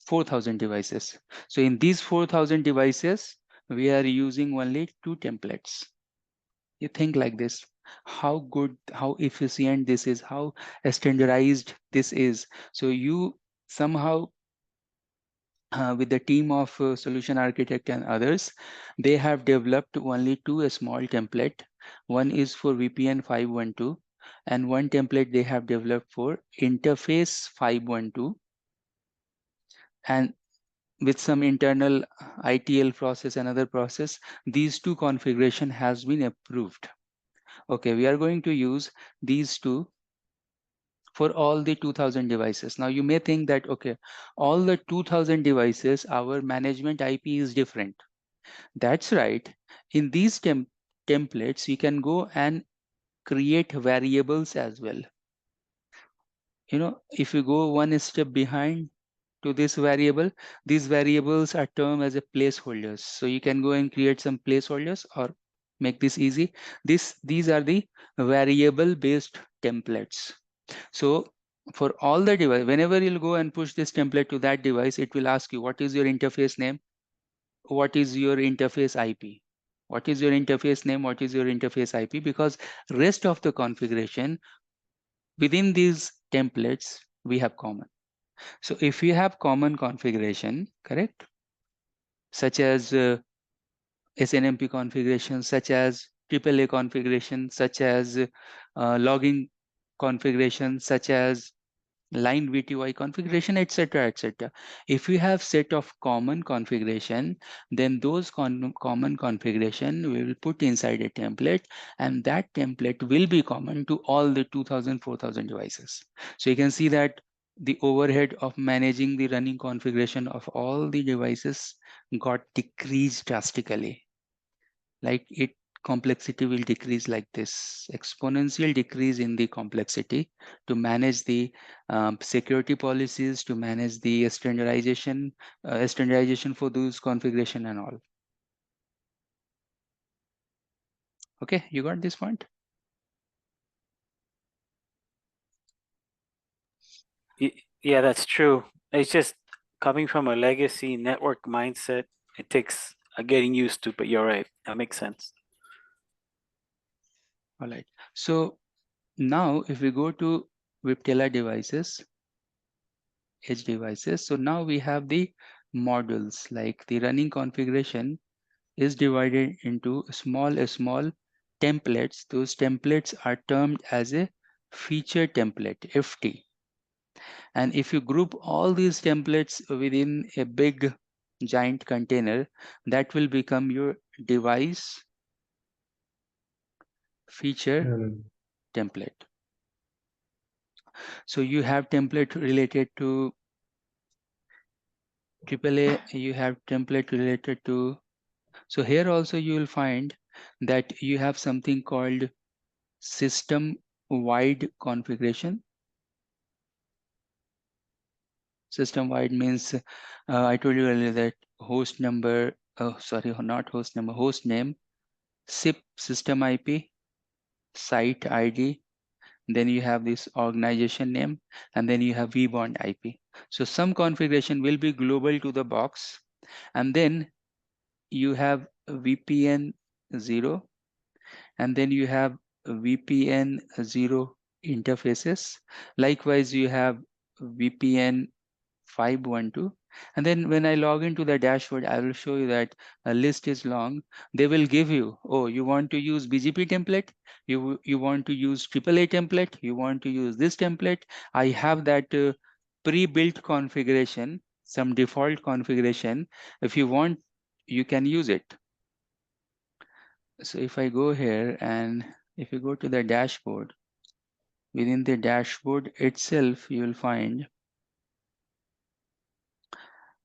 4,000 devices. So in these 4,000 devices, we are using only 2 templates. You think like this, how good, how efficient this is, how standardized this is. So you somehow with the team of solution architect and others, they have developed only 2 small template. One is for VPN 512 and one template they have developed for interface 512, and with some internal ITL process, another process, these 2 configuration has been approved. Okay, we are going to use these two for all the 2000 devices. Now you may think that, okay, all the 2000 devices, our management IP is different. That's right. In these templates, you can go and create variables as well. You know, if you go one step behind to this variable, these variables are termed as a placeholders. So you can go and create some placeholders, or make this easy. These are the variable based templates. So for all the device, whenever you'll go and push this template to that device, it will ask you, what is your interface name? What is your interface IP? What is your interface name? What is your interface IP? Because rest of the configuration within these templates, we have common. So if you have common configuration, correct, such as SNMP configuration, such as AAA configuration, such as logging configuration, such as line VTY configuration, etc., etc. If you have set of common configuration, then those common configuration we will put inside a template, and that template will be common to all the 2000, 4000 devices. So you can see that the overhead of managing the running configuration of all the devices got decreased drastically. Like it complexity will decrease like this, exponential decrease in the complexity to manage the security policies, to manage the standardization for those configuration and all. Okay, you got this point? Yeah, that's true. It's just coming from a legacy network mindset. It takes getting used to, but you're right. That makes sense. All right. So now if we go to Viptela devices, edge devices, so now we have the modules, like the running configuration is divided into small templates. Those templates are termed as a feature template, FT. And if you group all these templates within a big giant container, that will become your device feature template. So you have template related to AAA, you have template related to, so here also you will find that you have something called system wide configuration. System wide means I told you earlier that host number, sorry, not host number, host name, SIP, system IP, site ID, then you have this organization name, and then you have vBond IP. So some configuration will be global to the box, and then you have VPN 0, and then you have VPN 0 interfaces. Likewise, you have VPN 512. And then when I log into the dashboard, I will show you that a list is long. They will give you, oh, you want to use BGP template? You want to use AAA template? You want to use this template? I have that pre-built configuration, some default configuration. If you want, you can use it. So if I go here and if you go to the dashboard, within the dashboard itself, you will find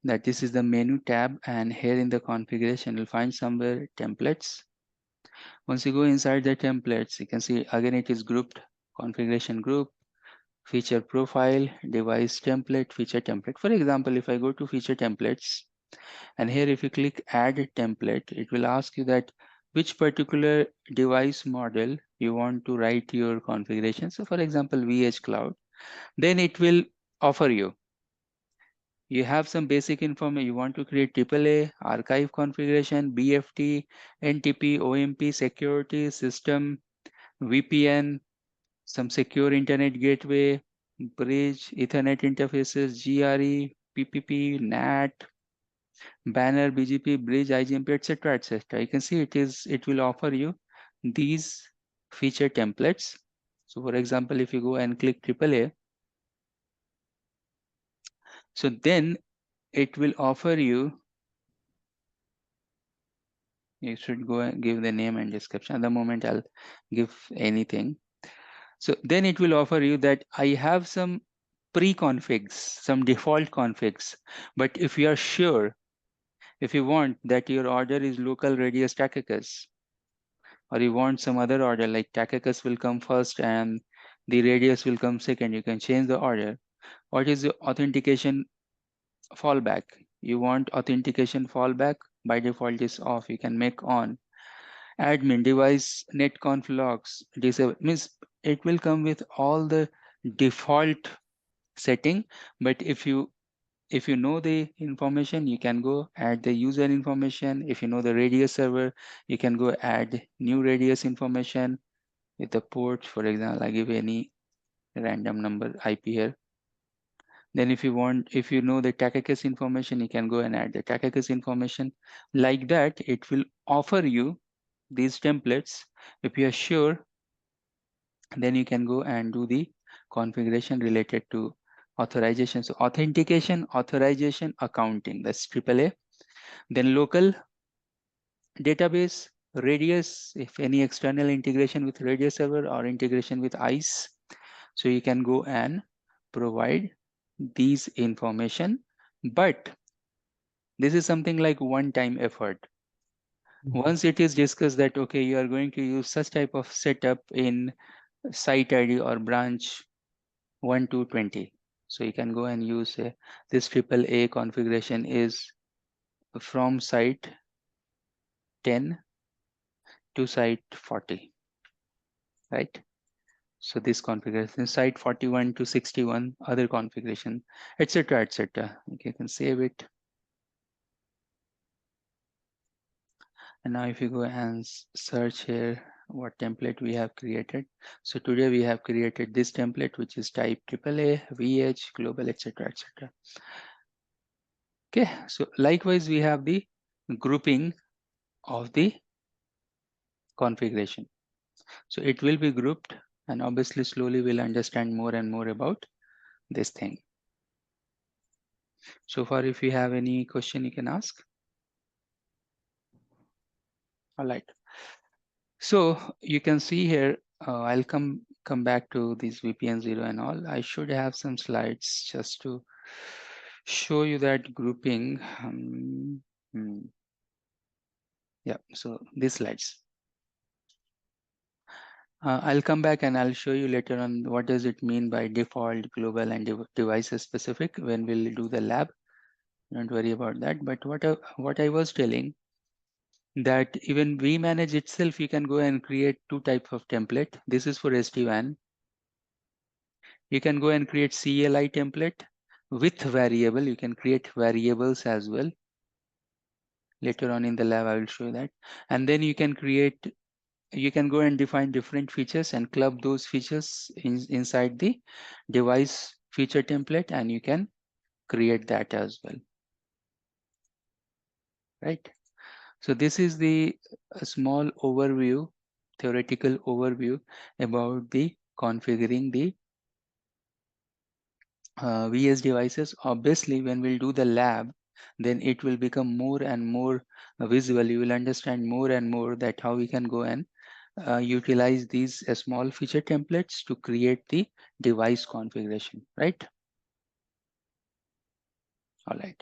that this is the menu tab, and here in the configuration, you'll find somewhere templates. Once you go inside the templates, you can see again it is grouped, configuration group, feature profile, device template, feature template. For example, if I go to feature templates, and here if you click add template, it will ask you that which particular device model you want to write your configuration. So for example, vEdge cloud, then it will offer you. You have some basic information. You want to create AAA, archive configuration, BFT, NTP, OMP, security, system, VPN, some secure internet gateway, bridge, Ethernet interfaces, GRE, PPP, NAT, banner, BGP, bridge, IGMP, etc., etc. You can see it will offer you these feature templates. So for example, if you go and click AAA, so then it will offer you You should go and give the name and description. At the moment, I'll give anything. So then it will offer you that I have some pre-configs, some default configs. But if you are sure, if you want that your order is local radius tachicus, or you want some other order like tachicus will come first and the radius will come second, you can change the order. What is the authentication fallback? You want authentication fallback, by default is off, you can make on. Admin device netconf logs disable, means it will come with all the default setting. But if you know the information, you can go add the user information. If you know the radius server, you can go add new radius information with the port. For example, I give any random number IP here. Then if you know the tachicus information, you can go and add the tachicus information. Like that, it will offer you these templates. If you are sure, then you can go and do the configuration related to authorization. So authentication, authorization, accounting, that's AAA. Then local database, radius, if any external integration with radius server or integration with ICE. So you can go and provide these information, but this is something like one-time effort. Once it is discussed that, okay, you are going to use such type of setup in site ID or branch 1 to 20. So you can go and use this AAA configuration is from site 10 to site 40, right? So this configuration, site 41 to 61, other configuration, etc., etc. Okay, you can save it. And now if you go and search here what template we have created. So today we have created this template, which is type AAA, vEdge, global, etc., etc. Okay, so likewise, we have the grouping of the configuration. So it will be grouped, and obviously slowly we'll understand more and more about this thing. So far, if you have any question, you can ask. All right. So you can see here, I'll come back to this VPN 0 and all. I should have some slides just to show you that grouping. Yeah, so these slides. I'll come back and I'll show you later on what does it mean by default, global, and device specific when we'll do the lab. Don't worry about that. But what I was telling, that even vManage itself, you can go and create two types of template. This is for SD-WAN. You can go and create CLI template with variable. You can create variables as well. Later on in the lab, I will show you that. And then you can go and define different features and club those features inside the device feature template, and you can create that as well, right? So this is the small overview, theoretical overview about the configuring the VS devices. Obviously, when we'll do the lab, then it will become more and more visible. You will understand more and more that how we can go and utilize these small feature templates to create the device configuration, right? All right.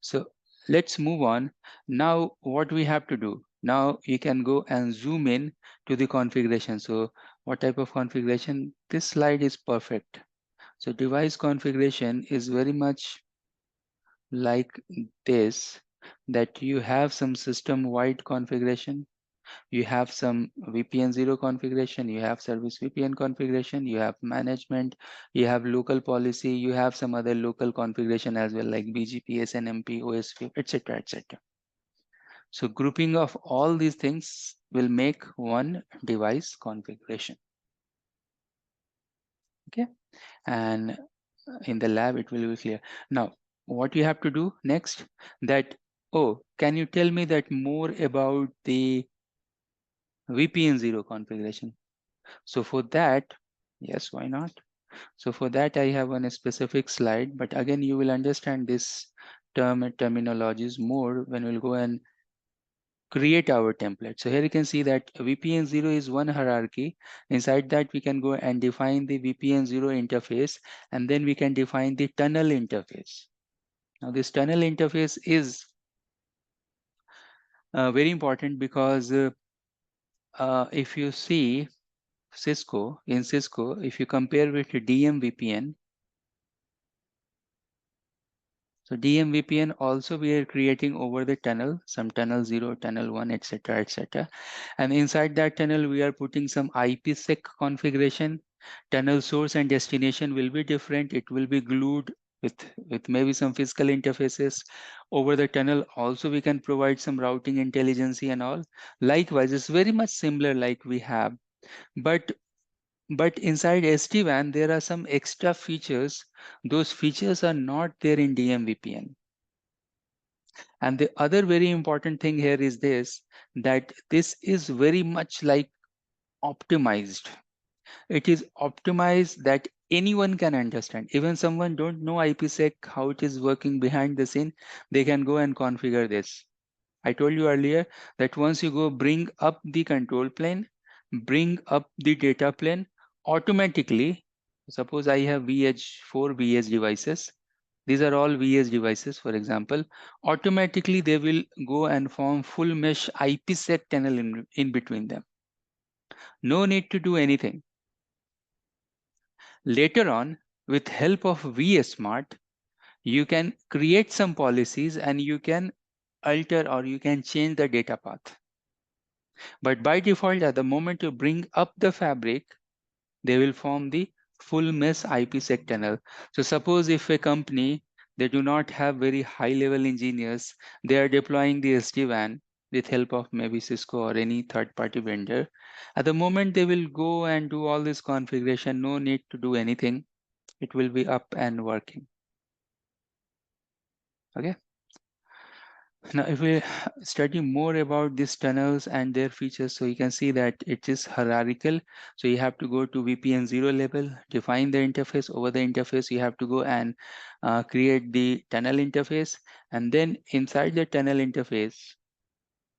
So let's move on. Now, what we have to do? Now you can go and zoom in to the configuration. So what type of configuration? This slide is perfect. So device configuration is very much like this, that you have some system-wide configuration, you have some VPN 0 configuration, you have service VPN configuration, you have management, you have local policy, you have some other local configuration as well, like BGP, SNMP, OSP, etc., etc. So grouping of all these things will make one device configuration. Okay, and in the lab it will be clear. Now, what you have to do next, that, oh, can you tell me that more about the VPN 0 configuration? So for that, yes, why not? So for that, I have a specific slide, but again, you will understand this terminologies more when we'll go and create our template. So here you can see that VPN 0 is one hierarchy. Inside that, we can go and define the VPN 0 interface, and then we can define the tunnel interface. Now, this tunnel interface is very important because if you see Cisco, if you compare with DM VPN, so DM VPN also we are creating over the tunnel, some tunnel 0, tunnel 1, etc., etc. And inside that tunnel, we are putting some IPsec configuration. Tunnel source and destination will be different. It will be glued with maybe some physical interfaces. Over the tunnel, also we can provide some routing intelligence and all. Likewise, it's very much similar like we have. But inside SD-WAN, there are some extra features. Those features are not there in DM VPN. And the other very important thing here is this, that this is very much like optimized. It is optimized that anyone can understand. Even someone don't know IPsec, how it is working behind the scene, they can go and configure this. I told you earlier that once you go bring up the control plane, bring up the data plane, automatically, suppose I have vEdge, 4 vEdge devices. These are all vEdge devices, for example. Automatically, they will go and form full mesh IPsec tunnel in between them. No need to do anything. Later on, with help of vSmart, you can create some policies and you can alter or you can change the data path. But by default, at the moment you bring up the fabric, they will form the full mesh IPsec tunnel. So suppose if a company, they do not have very high level engineers, they are deploying the SD-WAN with help of maybe Cisco or any third party vendor. At the moment they will go and do all this configuration, no need to do anything. It will be up and working. Okay. Now, if we study more about these tunnels and their features, so you can see that it is hierarchical. So you have to go to VPN 0 level, define the interface. Over the interface, you have to go and create the tunnel interface. And then inside the tunnel interface,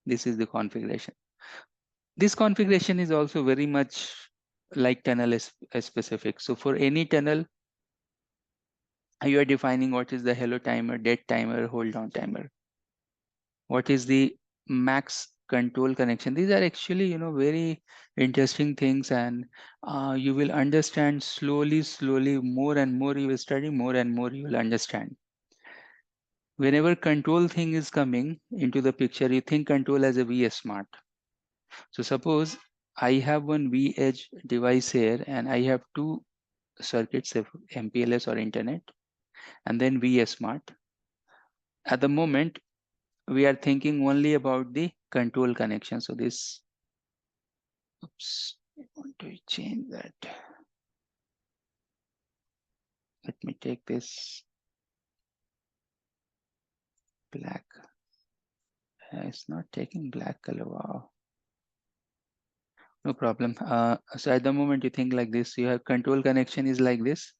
this is the configuration. This configuration is also very much like tunnel specific. So for any tunnel, you are defining what is the hello timer, dead timer, hold down timer. What is the max control connection? These are actually, very interesting things, and you will understand slowly, more and more you will study, more and more you will understand. Whenever control thing is coming into the picture, you think control as a vSmart. So suppose I have one vEdge device here and I have two circuits, MPLS or internet, and then vSmart. At the moment, we are thinking only about the control connection. So this, oops, I want to change that. Let me take this black. It's not taking black color. Wow. No problem. So at the moment you think like this, you have control connection is like this,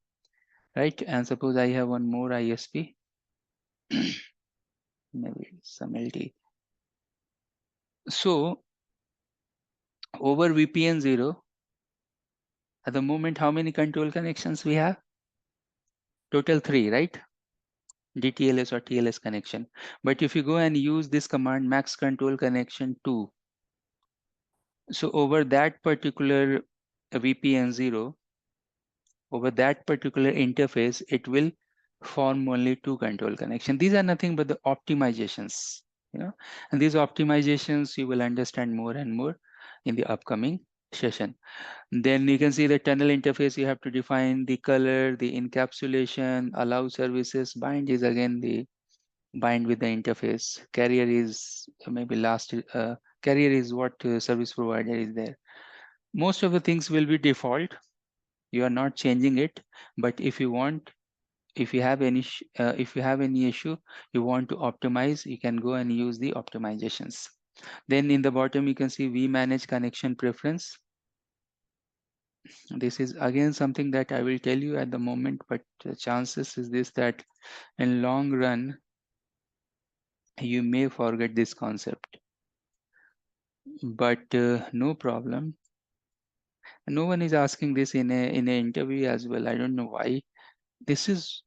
right? And suppose I have one more ISP, maybe some LT. So over VPN 0, at the moment, how many control connections we have? Total 3, right? DTLS or TLS connection. But if you go and use this command, max control connection 2, so over that particular VPN 0, over that particular interface, it will form only 2 control connection. These are nothing but the optimizations, and these optimizations you will understand more and more in the upcoming session. Then you can see the tunnel interface. You have to define the color, the encapsulation, allow services. Bind is again the bind with the interface. Carrier is maybe carrier is what service provider is there. Most of the things will be default. You are not changing it, but if you have any issue, you want to optimize, you can go and use the optimizations. Then in the bottom you can see vManage connection preference. This is again something that I will tell you at the moment, but the chances is this that in long run you may forget this concept. but no problem. No one is asking this in a interview as well. I don't know why. This is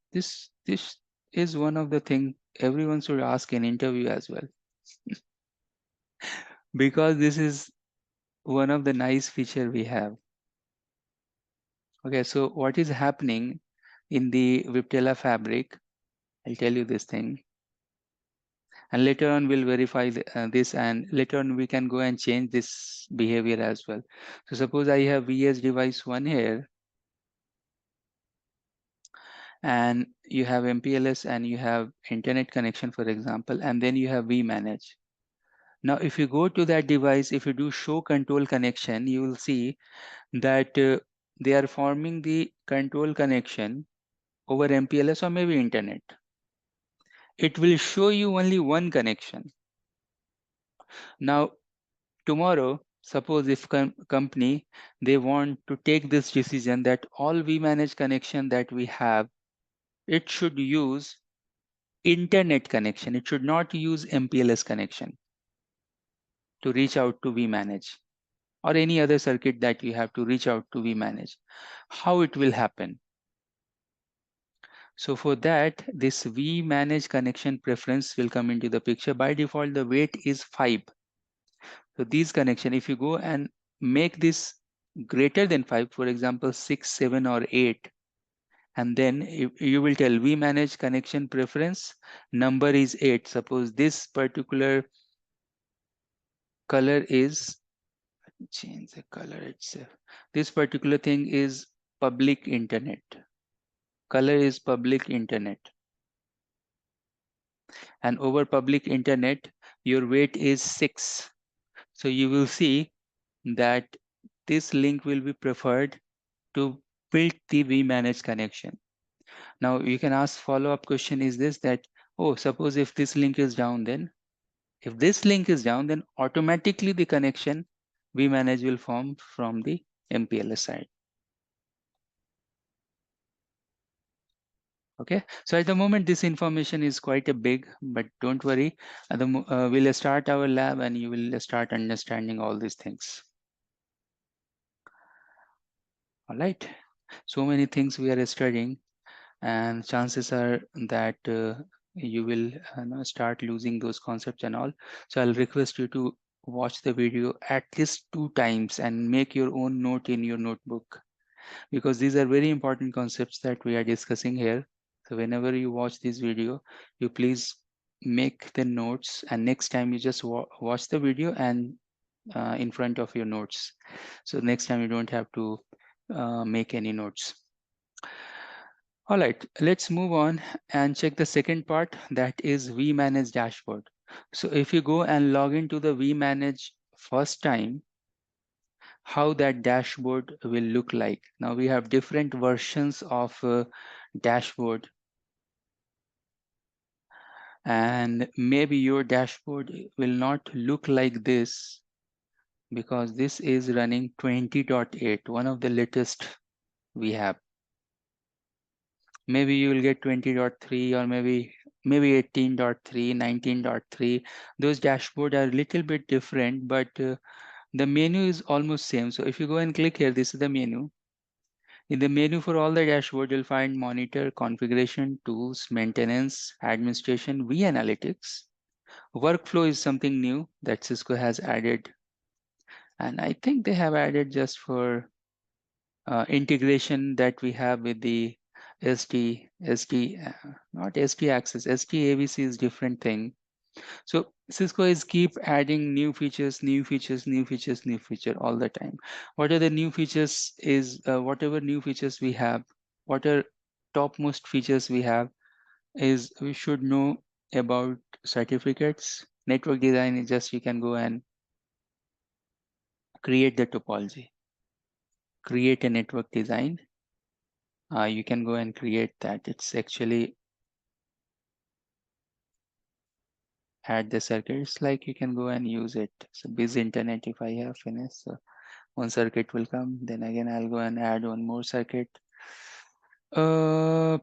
one of the thing everyone should ask in interview as well, because this is one of the nice feature we have. Okay, so what is happening in the Viptela fabric? I'll tell you this thing, and later on we'll verify this, and later on we can go and change this behavior as well. So suppose I have VS device 1 here, and you have MPLS and you have internet connection, for example, and then you have vManage. Now, if you go to that device, if you do show control connection, you will see that they are forming the control connection over MPLS or maybe internet. It will show you only one connection. Now, tomorrow, suppose if company, they want to take this decision that all vManage connection that we have, it should use internet connection. It should not use MPLS connection to reach out to vManage, or any other circuit that you have to reach out to vManage. How it will happen? So for that, this vManage connection preference will come into the picture. By default, the weight is 5. So these connection, if you go and make this greater than 5, for example, 6, 7, or 8, and then you will tell vManage connection preference number is 8. Suppose this particular color is, change the color itself. This particular thing is public internet. Color is public internet. And over public internet, your weight is 6. So you will see that this link will be preferred to build the vManage connection. Now you can ask follow-up question is this, that, oh, suppose if this link is down, then if this link is down, then automatically the connection vManage will form from the MPLS side. Okay, so at the moment this information is quite a big, but don't worry, we'll start our lab and you will start understanding all these things. All right, so many things we are studying, and chances are that you will start losing those concepts and all. So I'll request you to watch the video at least 2 times and make your own note in your notebook, because these are very important concepts that we are discussing here. So whenever you watch this video, you please make the notes, and next time you just watch the video and in front of your notes. So next time you don't have to make any notes. All right, let's move on and check the second part, that is vManage dashboard. So if you go and log into the vManage first time, how that dashboard will look like. Now we have different versions of dashboard, and maybe your dashboard will not look like this because this is running 20.8, one of the latest we have. Maybe you will get 20.3 or maybe 18.3, 19.3. Those dashboard are a little bit different, but the menu is almost same. So if you go and click here, this is the menu. In the menu for all the dashboard, you'll find monitor, configuration, tools, maintenance, administration, vAnalytics. Workflow is something new that Cisco has added. And I think they have added just for integration that we have with the not SD access, SD AVC is different thing. So Cisco is keep adding new features all the time. What are the new features is whatever new features we have, what are topmost features we have is we should know about certificates. Network design is just you can go and create the topology, create a network design. You can go and create that. It's actually add the circuits, like you can go and use it. So busy internet, if I have finished, so one circuit will come, then again I'll go and add one more circuit. Private,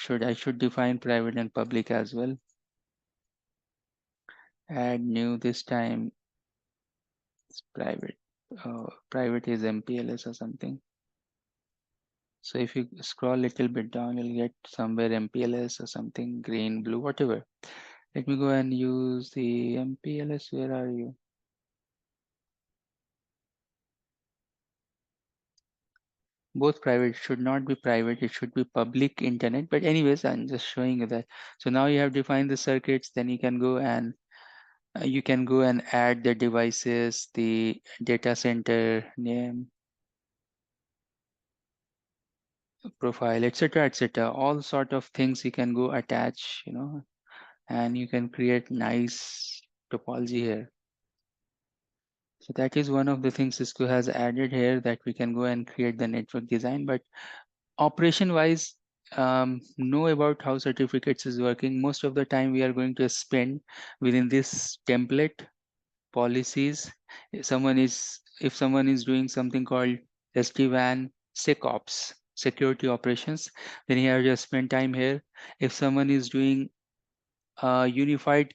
I should define private and public as well. Add new this time. It's private. Private is MPLS or something. So if you scroll a little bit down, you'll get somewhere MPLS or something, green, blue, whatever. Let me go and use the MPLS. Where are you? Both private, should not be private, it should be public internet. But anyways, I'm just showing you that. So now you have defined the circuits, then you can go and add the devices, the data center name, profile, etc., etc. All sort of things you can go attach, and you can create nice topology here. So that is one of the things Cisco has added here, that we can go and create the network design. But operation wise, know about how certificates is working. Most of the time we are going to spend within this template policies. If someone is doing something called SD-WAN SecOps, security operations, then he has to spend time here. If someone is doing unified,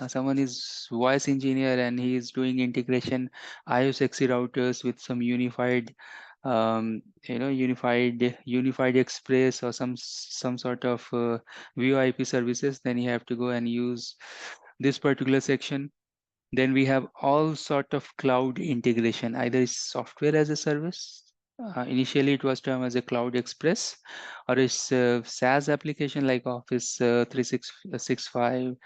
someone is voice engineer and he is doing integration IOSXE routers with some unified unified express or some sort of VoIP services, then you have to go and use this particular section. Then we have all sort of cloud integration, either it's software as a service. Initially, it was termed as a Cloud Express, or it's SaaS application like Office 365,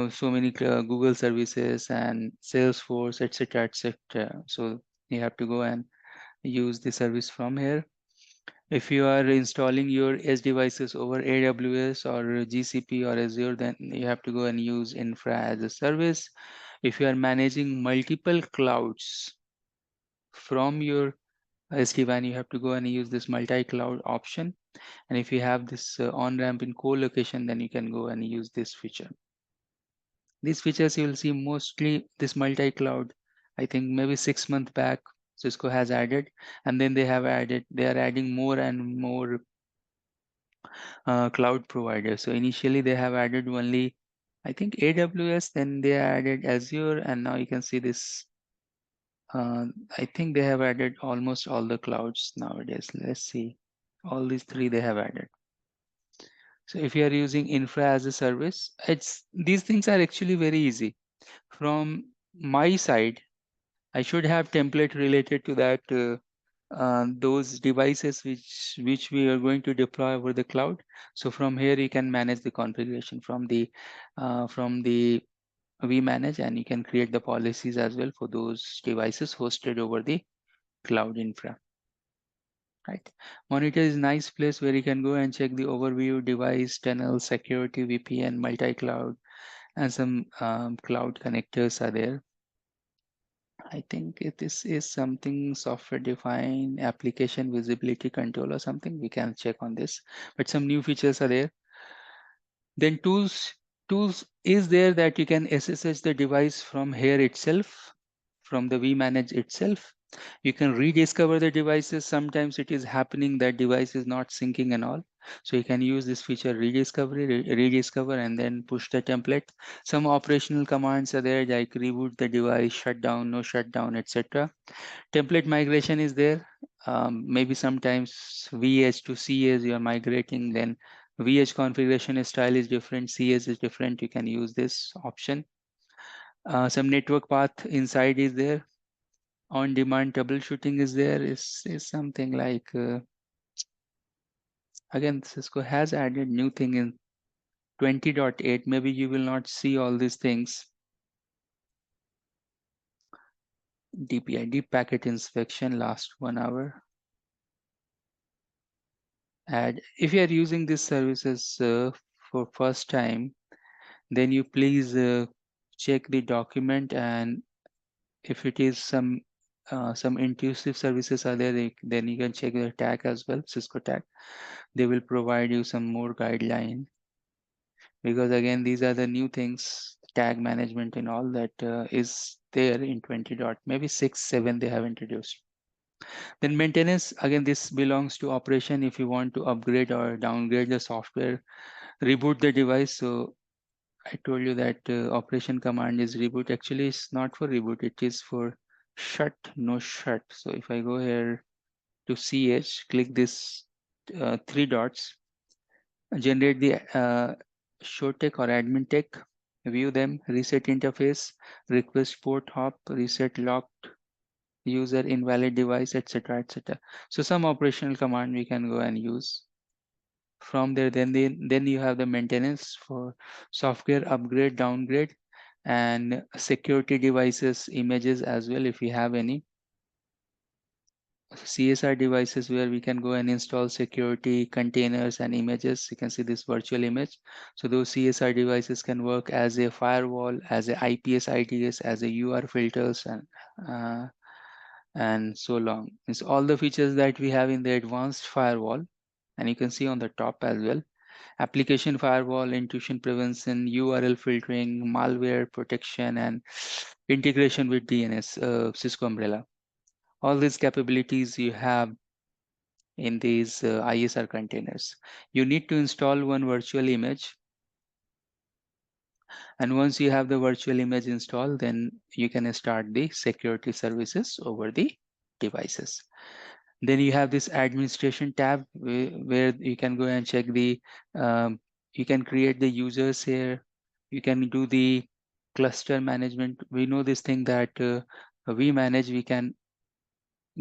so many Google services and Salesforce, etc., etc. So you have to go and use the service from here. If you are installing your edge devices over AWS or GCP or Azure, then you have to go and use infra as a service. If you are managing multiple clouds from your SD-WAN, you have to go and use this multi-cloud option. And if you have this on-ramp in co-location, then you can go and use this feature. These features you will see mostly this multi-cloud, I think maybe 6 months back, Cisco has added, and then they are adding more and more cloud providers. So initially they have added only, I think, AWS, then they added Azure, and now you can see this. I think they have added almost all the clouds nowadays. Let's see. All these three they have added. So if you are using infra as a service, these things are actually very easy. From my side, I should have template related to that, those devices which we are going to deploy over the cloud. So from here you can manage the configuration from the vManage, and you can create the policies as well for those devices hosted over the cloud infra. Right. Monitor is a nice place where you can go and check the overview, device, tunnel, security, VPN, multi-cloud, and some cloud connectors are there. I think this is something software defined application visibility control or something. We can check on this, but some new features are there. Then tools is there that you can SSH the device from here itself, from the vManage itself. You can rediscover the devices. Sometimes it is happening that device is not syncing and all. So you can use this feature rediscover, and then push the template. Some operational commands are there like reboot the device, shutdown, no shutdown, etc. Template migration is there. Maybe sometimes vEdge to cEdge you are migrating, then vEdge configuration style is different, cEdge is different. You can use this option. Some network path inside is there. On-demand troubleshooting is there. Is something like again, Cisco has added new thing in 20.8. Maybe you will not see all these things. DPI, deep packet inspection, last 1 hour. And if you are using these services for first time, then you please check the document, and if it is some intrusive services are there, then you can check the tag as well, Cisco tag. They will provide you some more guideline, because again, these are the new things, tag management and all that is there in 20. Maybe 6, 7 they have introduced. Then maintenance, again, this belongs to operation. If you want to upgrade or downgrade the software, reboot the device. So I told you that operation command is reboot. Actually, it's not for reboot. It is for shut, no shut. So if I go here to cEdge, click this 3 dots, generate the show tech or admin tech, view them, reset interface, request port hop, reset locked user, invalid device, etc., etc. So some operational command we can go and use. From there, then you have the maintenance for software upgrade, downgrade, and security devices, images as well if you have any. CSR devices where we can go and install security containers and images. You can see this virtual image. So those CSR devices can work as a firewall, as a IPS IDS, as a UR filters, and so long. It's all the features that we have in the advanced firewall, and you can see on the top as well. Application firewall, intrusion prevention, URL filtering, malware protection, and integration with DNS, Cisco Umbrella. All these capabilities you have in these ISR containers. You need to install one virtual image. And once you have the virtual image installed, then you can start the security services over the devices. Then you have this administration tab where you can go and check the, you can create the users here. You can do the cluster management. We know this thing that vManage, we can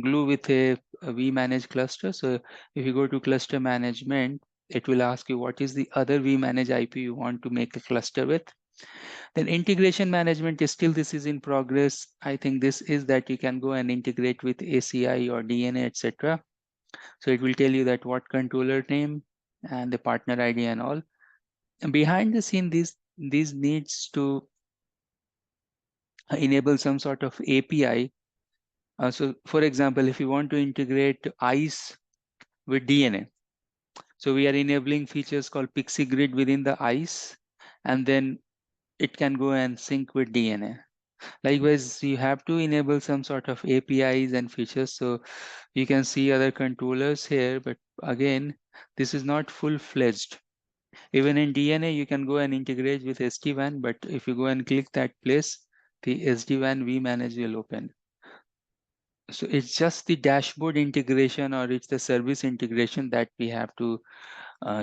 glue with a vManage cluster. So if you go to cluster management, it will ask you what is the other vManage IP you want to make a cluster with. Then integration management is still, this is in progress. I think this is that you can go and integrate with ACI or DNA, etc. So it will tell you that what controller name and the partner ID and all. And behind the scene, these needs to enable some sort of API. So for example, if you want to integrate ICE with DNA, so we are enabling features called Pixie Grid within the ICE, and then it can go and sync with DNA. Likewise, you have to enable some sort of APIs and features. So you can see other controllers here, but again, this is not full-fledged. Even in DNA, you can go and integrate with SD-WAN, but if you go and click that place, the SD-WAN vManage will open. So it's just the dashboard integration or it's the service integration that we have to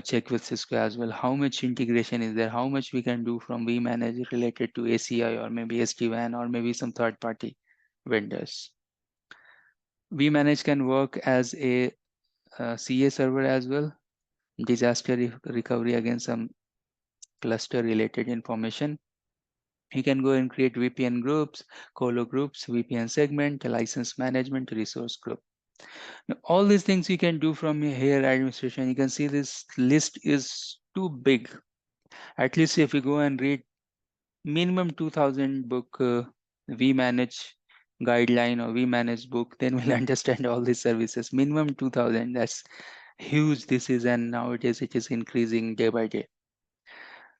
check with Cisco as well. How much integration is there? How much we can do from vManage related to ACI or maybe SD-WAN or maybe some third-party vendors. vManage can work as a CA server as well. Disaster recovery against some cluster related information. You can go and create VPN groups, colo groups, VPN segment, license management, resource group. Now, all these things you can do from here administration. You can see this list is too big. At least if you go and read minimum 2000 book vManage guideline or vManage book, then we'll understand all these services. Minimum 2000, that's huge this is, and nowadays it is increasing day by day.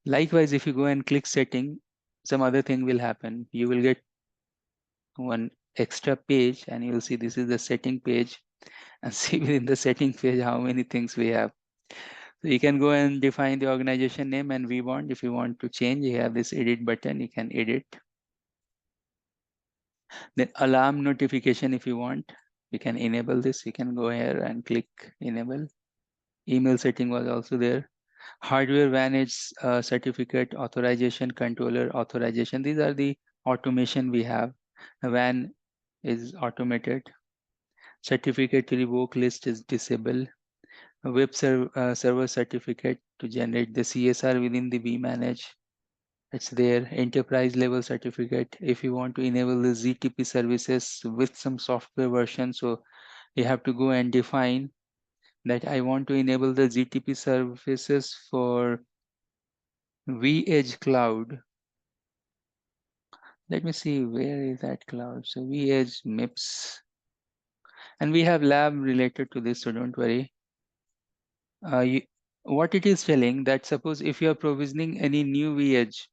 Likewise, if you go and click setting, some other thing will happen. You will get one extra page and you'll see this is the setting page, and see within the setting page how many things we have. So you can go and define the organization name and vBond. If you want to change, you have this edit button, you can edit. Then alarm notification, if you want, you can enable this. You can go here and click enable. Email setting was also there. Hardware vAnalytics certificate authorization, controller authorization. These are the automation we have. WAN is automated. Certificate revoke list is disabled. Web server certificate to generate the CSR within the vManage. It's there. Enterprise level certificate. If you want to enable the ZTP services with some software version, so you have to go and define that I want to enable the ZTP services for vEdge cloud. Let me see, where is that cloud? So vEdge MIPS. And we have lab related to this, so don't worry. What it is telling that suppose if you are provisioning any new vEdge,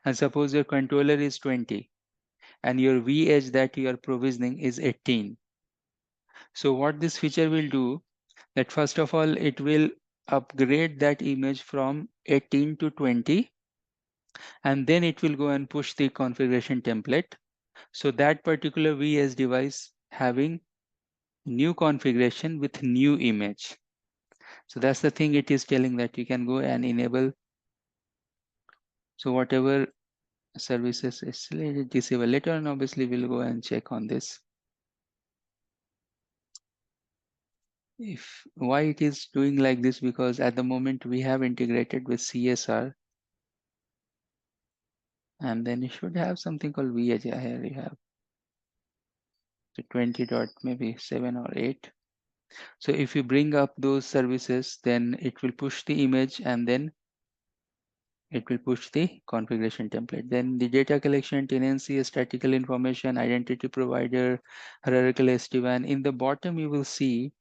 and suppose your controller is 20, and your vEdge that you are provisioning is 18. So what this feature will do, that first of all, it will upgrade that image from 18 to 20. and then it will go and push the configuration template. So that particular VS device having new configuration with new image. So that's the thing it is telling, that you can go and enable. So whatever services is disable later on, obviously we'll go and check on this. If why it is doing like this, because at the moment we have integrated with CSR, and then you should have something called vEdge. Here you have the 20 dot maybe 7 or 8. So if you bring up those services, then it will push the image, and then it will push the configuration template. Then the data collection, tenancy, statistical information, identity provider, hierarchical SD-WAN. In the bottom, you will see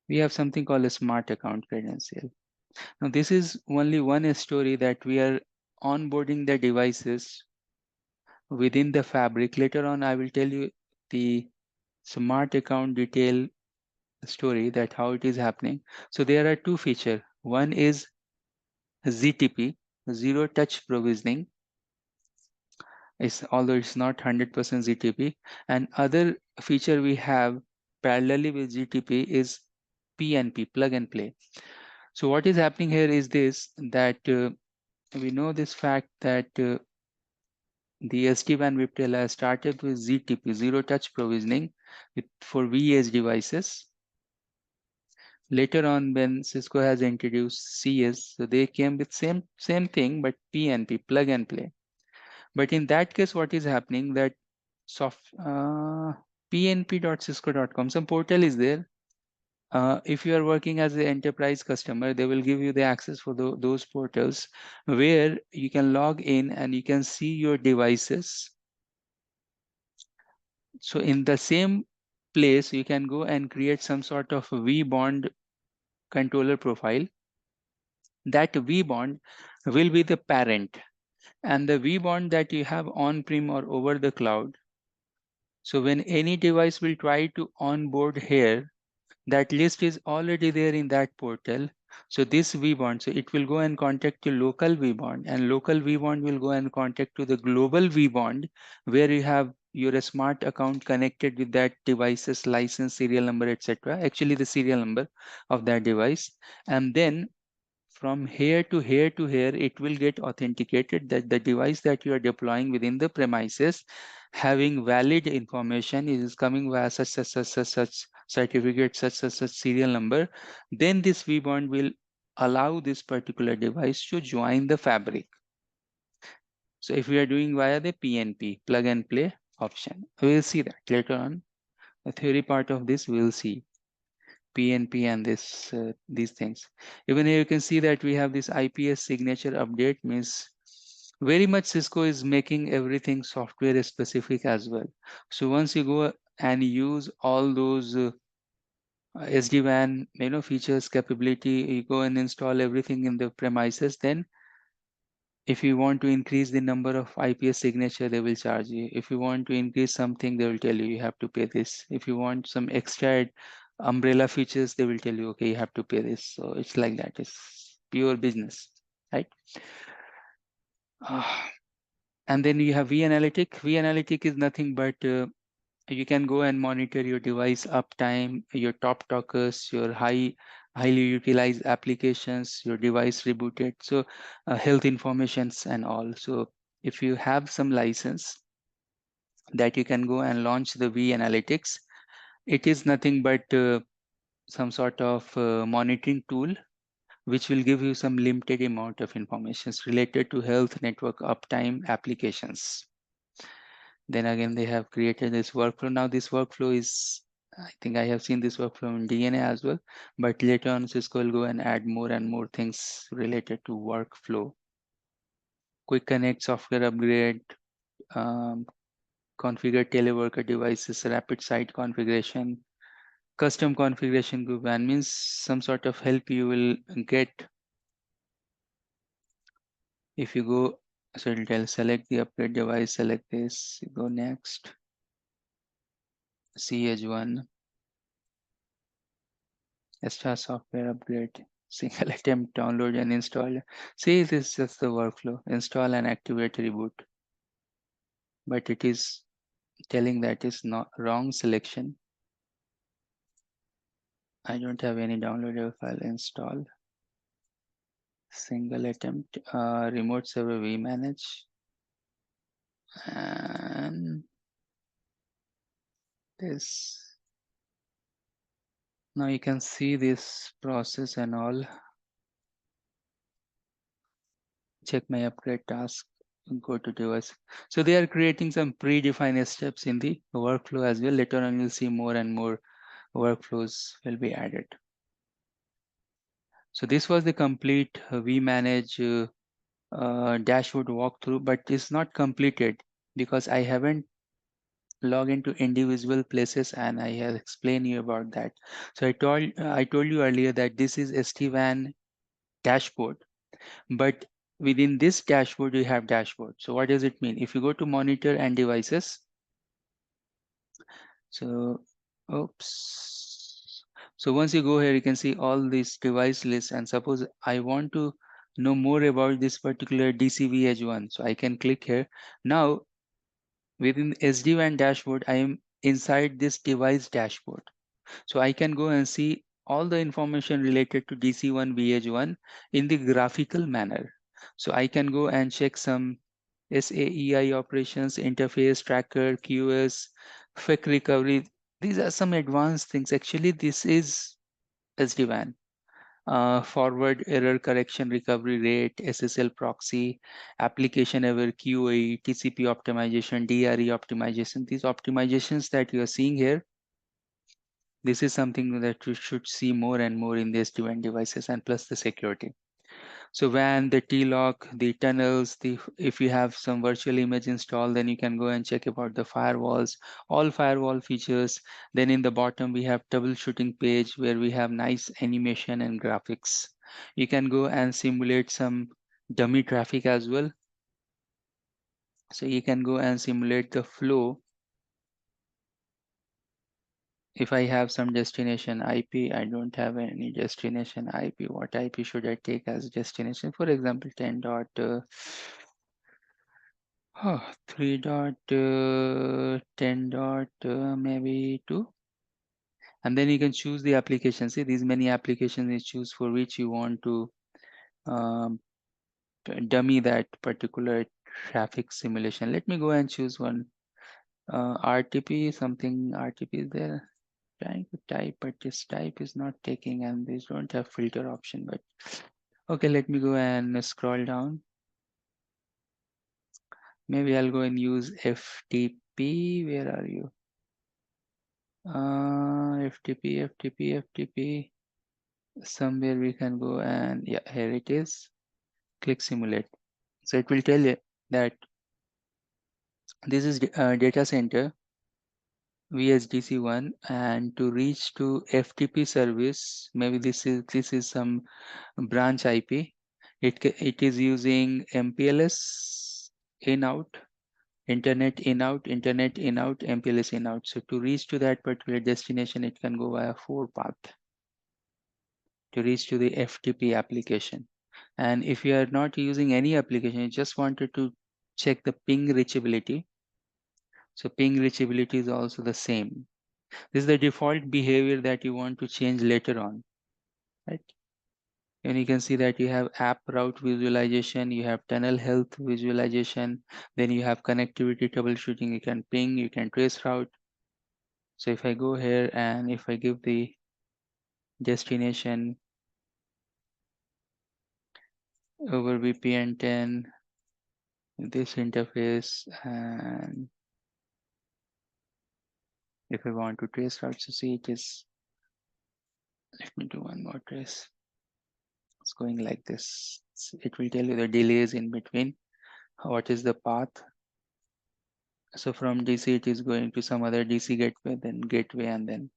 we have something called a smart account credential. Now, this is only one story, that we are onboarding the devices within the fabric. Later on, I will tell you the smart account detail story, that how it is happening. So there are two features. One is ZTP, zero touch provisioning, is, although it's not 100% ZTP. And other feature we have parallelly with ZTP is PNP, plug and play. So what is happening here is this, that we know this fact that the SD-WAN VIPTEL has started with ZTP, zero touch provisioning, for vEdge devices. Later on, when Cisco has introduced CS, so they came with same thing, but PNP, plug and play. But in that case, what is happening, that pnp.cisco.com, some portal is there. If you are working as an enterprise customer, they will give you the access for those portals, where you can log in and you can see your devices. So in the same place, you can go and create some sort of vBond controller profile. That vBond will be the parent, and the vBond that you have on-prem or over the cloud. So when any device will try to onboard here, that list is already there in that portal. So this vBond, so it will go and contact your local vBond, and local vBond will go and contact to the global vBond, where you have your smart account connected with that device's license, serial number, etc. Actually, the serial number of that device. And then from here to here to here, it will get authenticated that the device that you are deploying within the premises having valid information is coming via such certificate, such serial number. Then this vBond will allow this particular device to join the fabric. So if we are doing via the PNP, plug and play option, we will see that later on. The theory part of this we will see. PNP and these things. Even here you can see that we have this IPS signature update, means very much Cisco is making everything software specific as well. So once you go and use all those SD-WAN features, capability, you go and install everything in the premises, then if you want to increase the number of IPS signature, they will charge you. If you want to increase something, they will tell you you have to pay this. If you want some extra umbrella features, they will tell you, okay, you have to pay this. So it's like that. It's pure business, right? And then you have vAnalytic. vAnalytic is nothing but you can go and monitor your device uptime, your top talkers, your highly utilized applications, your device rebooted, so health informations and all. So if you have some license that you can go and launch the vAnalytics, it is nothing but some sort of monitoring tool which will give you some limited amount of information related to health, network uptime, applications. Then again, they have created this workflow. Now this workflow is, I think I have seen this workflow in DNA as well, but later on Cisco will go and add more and more things related to workflow. Quick connect, software upgrade, configure teleworker devices, rapid site configuration, custom configuration group, and means some sort of help you will get if you go. So it'll tell select the upgrade device, select this, you go next, cEdge one, extra software upgrade. single attempt download and install. See, this is just the workflow, install and activate reboot. But it is telling that is not wrong selection. I don't have any downloadable file installed. Single attempt, remote server vManage. And this. Now you can see this process and all. Check my upgrade task, go to device. So they are creating some predefined steps in the workflow as well. Later on, you'll see more and more workflows will be added. So this was the complete vManage dashboard walkthrough, but it's not completed because I haven't logged into individual places and I have explained you about that. So I told you earlier that this is SD-WAN dashboard, but within this dashboard you have dashboard. So what does it mean? If you go to monitor and devices, so oops. So once you go here, you can see all these device lists, and suppose I want to know more about this particular DC vEdge one. So I can click here. Now within SD-WAN dashboard, I am inside this device dashboard. So I can go and see all the information related to DC1 vEdge1 in the graphical manner. So I can go and check some SAEI operations, interface tracker, QoS, FIC recovery. These are some advanced things. Actually, this is SD-WAN. Forward error correction recovery rate, SSL proxy, application aware QoE, TCP optimization, DRE optimization. These optimizations that you are seeing here, this is something that you should see more and more in the SD-WAN devices, and plus the security. So WAN, the TLOC, the tunnels, if you have some virtual image installed, then you can go and check about the firewalls, all firewall features. Then in the bottom, we have troubleshooting page where we have nice animation and graphics. You can go and simulate some dummy traffic as well. So you can go and simulate the flow. If I have some destination IP, I don't have any destination IP. What IP should I take as destination? For example, 3.10. Maybe 2. And then you can choose the application. See, these many applications you choose for which you want to dummy that particular traffic simulation. Let me go and choose one. RTP, something RTP is there. Trying to type, but this type is not taking, and these don't have filter option. But okay, let me go and scroll down. Maybe I'll go and use FTP. Where are you? FTP. Somewhere we can go and yeah, here it is. Click simulate. So it will tell you that this is data center VSDC1, and to reach to FTP service, maybe this is some branch IP. It is using MPLS in out, internet in out, MPLS in out. So to reach to that particular destination, it can go via 4 path to reach to the FTP application. And if you are not using any application, you just wanted to check the ping reachability. So ping reachability is also the same. This is the default behavior that you want to change later on, right? And you can see that you have app route visualization, you have tunnel health visualization, then you have connectivity troubleshooting, you can ping, you can trace route. So if I go here and if I give the destination over VPN 10, this interface, and if I want to trace route, so see it is, let me do one more trace. It's going like this. It will tell you the delays in between. What is the path? So from DC, it is going to some other DC gateway, then gateway, and then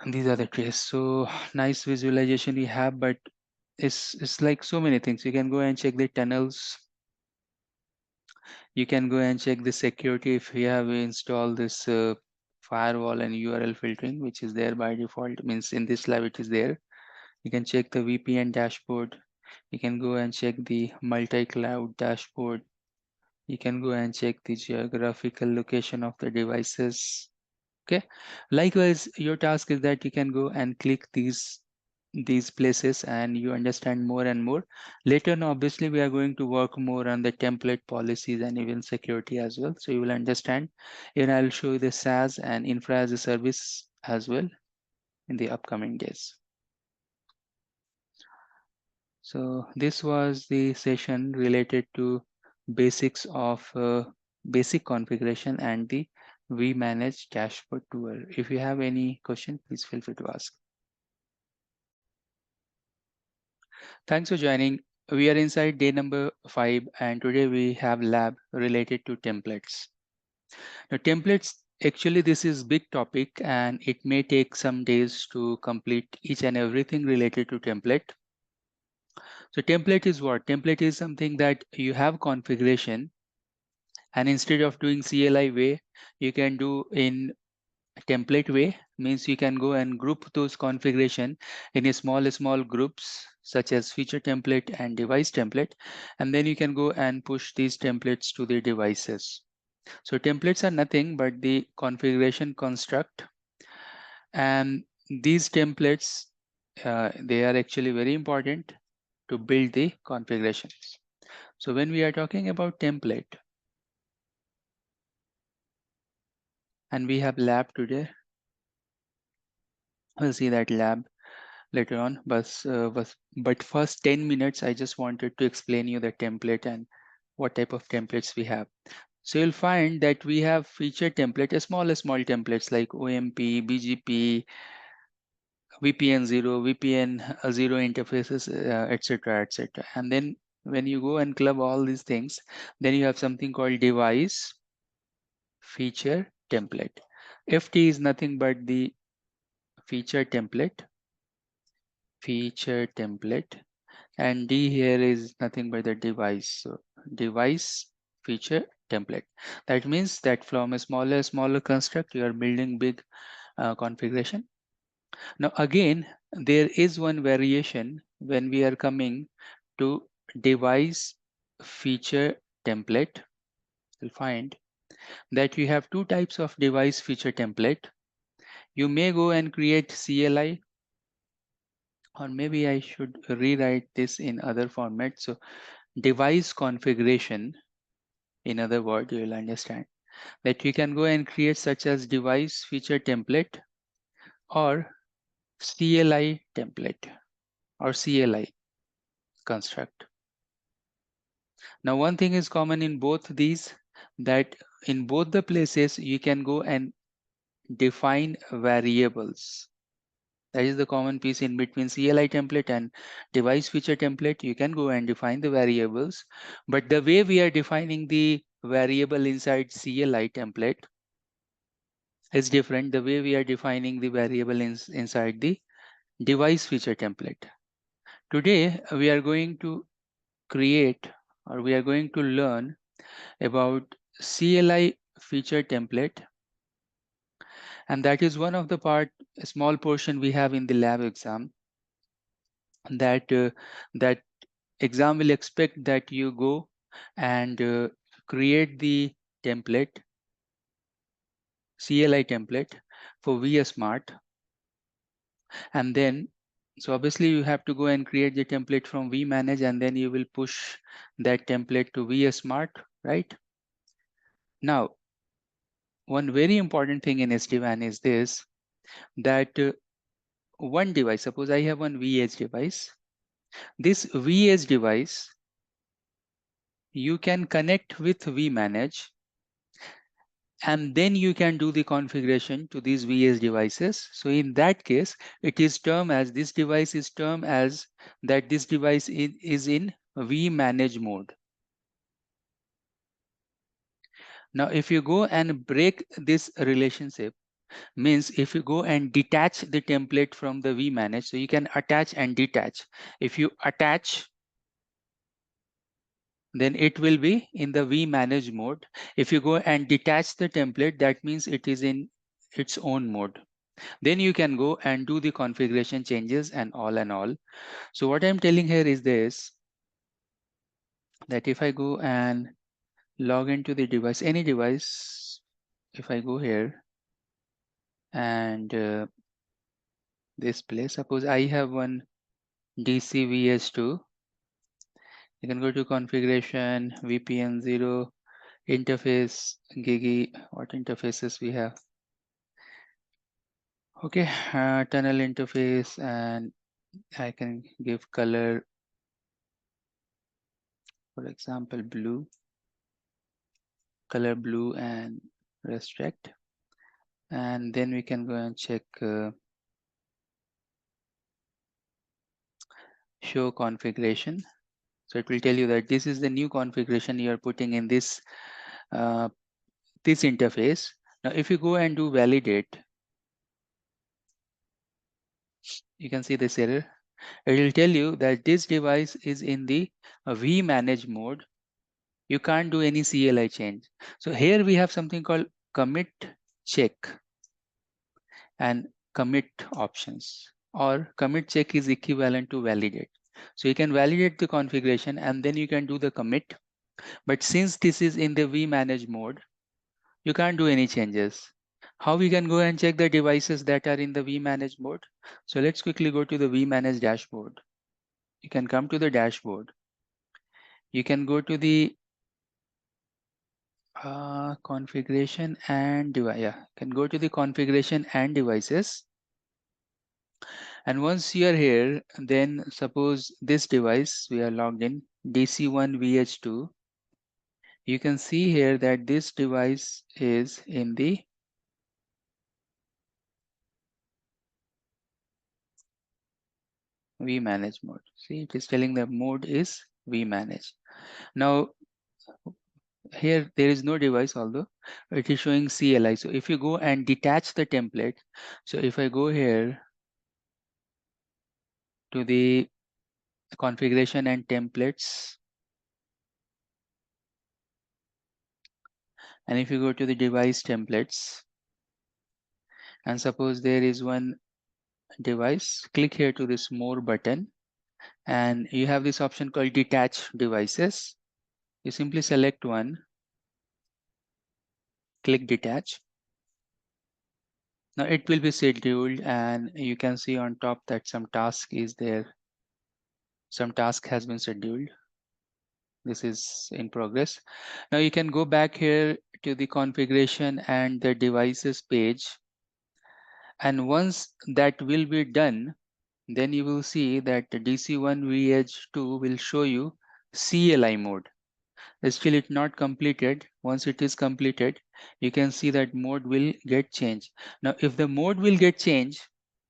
these are the traces. So nice visualization you have, but it's like so many things. You can go and check the tunnels. You can go and check the security if you have installed this firewall and URL filtering, which is there by default. Means in this lab it is there. You can check the VPN dashboard. You can go and check the multi-cloud dashboard. You can go and check the geographical location of the devices. Okay. Likewise, your task is that you can go and click these places and you understand more and more. Later on, obviously, we are going to work more on the template policies and even security as well. So you will understand. And I'll show you the SaaS and infra as a service as well in the upcoming days. So this was the session related to basics of basic configuration and the vManage dashboard tool. If you have any question, please feel free to ask. Thanks for joining. We are inside day number 5 and today we have lab related to templates. Now templates, actually this is big topic and it may take some days to complete each and everything related to template. So template is what? Template is something that you have configuration and instead of doing CLI way, you can do in template way. Means you can go and group those configuration in a small groups such as feature template and device template, and then you can go and push these templates to the devices. So templates are nothing but the configuration construct, and these templates they are actually very important to build the configurations. So when we are talking about template, and we have lab today, we'll see that lab later on, but first 10 minutes I just wanted to explain you the template and what type of templates we have. So you'll find that we have feature template, a small templates like OMP, BGP, VPN 0, VPN 0 interfaces, etc. And then when you go and club all these things, then you have something called device feature template. FT is nothing but the feature template, and D here is nothing but the device. So device feature template. That means that from a smaller construct, you are building big configuration. Now again, there is one variation when we are coming to device feature template. You'll find that you have two types of device feature template. You may go and create CLI, or maybe I should rewrite this in other format. So device configuration, in other words, you will understand that you can go and create such as device feature template or CLI template or CLI construct. Now one thing is common in both these, that in both the places you can go and define variables. That is the common piece in between CLI template and device feature template. You can go and define the variables, but the way we are defining the variable inside CLI template is different. The way we are defining the variable inside the device feature template. Today, we are going to create, or we are going to learn about CLI feature template. And that is one of the a small portion we have in the lab exam. That exam will expect that you go and create the template, CLI template for vSmart. And then, so obviously you have to go and create the template from vManage, and then you will push that template to vSmart, right? Now, one very important thing in SD-WAN is this, that one device, suppose I have one vEdge device. This vEdge device, you can connect with vManage, and then you can do the configuration to these vEdge devices. So in that case, it is termed as, this device is termed as that this device is in vManage mode. Now, if you go and break this relationship, means if you go and detach the template from the vManage, so you can attach and detach. If you attach, then it will be in the vManage mode. If you go and detach the template, that means it is in its own mode. Then you can go and do the configuration changes and all. So what I'm telling here is this, that if I go and log into the device, any device, if I go here and this place, suppose I have one DCVS2, you can go to configuration, VPN 0, interface, Gigi, what interfaces we have? Okay, tunnel interface, and I can give color, for example, blue, color blue and restrict. And then we can go and check show configuration. So it will tell you that this is the new configuration you are putting in this this interface. Now, if you go and do validate, you can see this error. It will tell you that this device is in the vManage mode. You can't do any CLI change. So here we have something called commit check and commit options, or commit check is equivalent to validate. So you can validate the configuration and then you can do the commit. But since this is in the vManage mode, you can't do any changes. How we can go and check the devices that are in the vManage mode? So let's quickly go to the vManage dashboard. You can come to the dashboard. You can go to the configuration and device. Yeah, you can go to the configuration and devices. And once you are here, then suppose this device we are logged in, DC1 VH2. You can see here that this device is in the vManage mode. See, it is telling the mode is vManage. Now, here there is no device, although it is showing CLI. So if you go and detach the template, so if I go here to the configuration and templates, and if you go to the device templates, and suppose there is one device, click here to this more button, and you have this option called detach devices. You simply select one, click detach. Now it will be scheduled, and you can see on top that some task is there. Some task has been scheduled. This is in progress. Now you can go back here to the configuration and the devices page. And once that will be done, then you will see that the DC1 vEdge2 will show you CLI mode. Still it's not completed. Once it is completed, you can see that mode will get changed. Now, if the mode will get changed,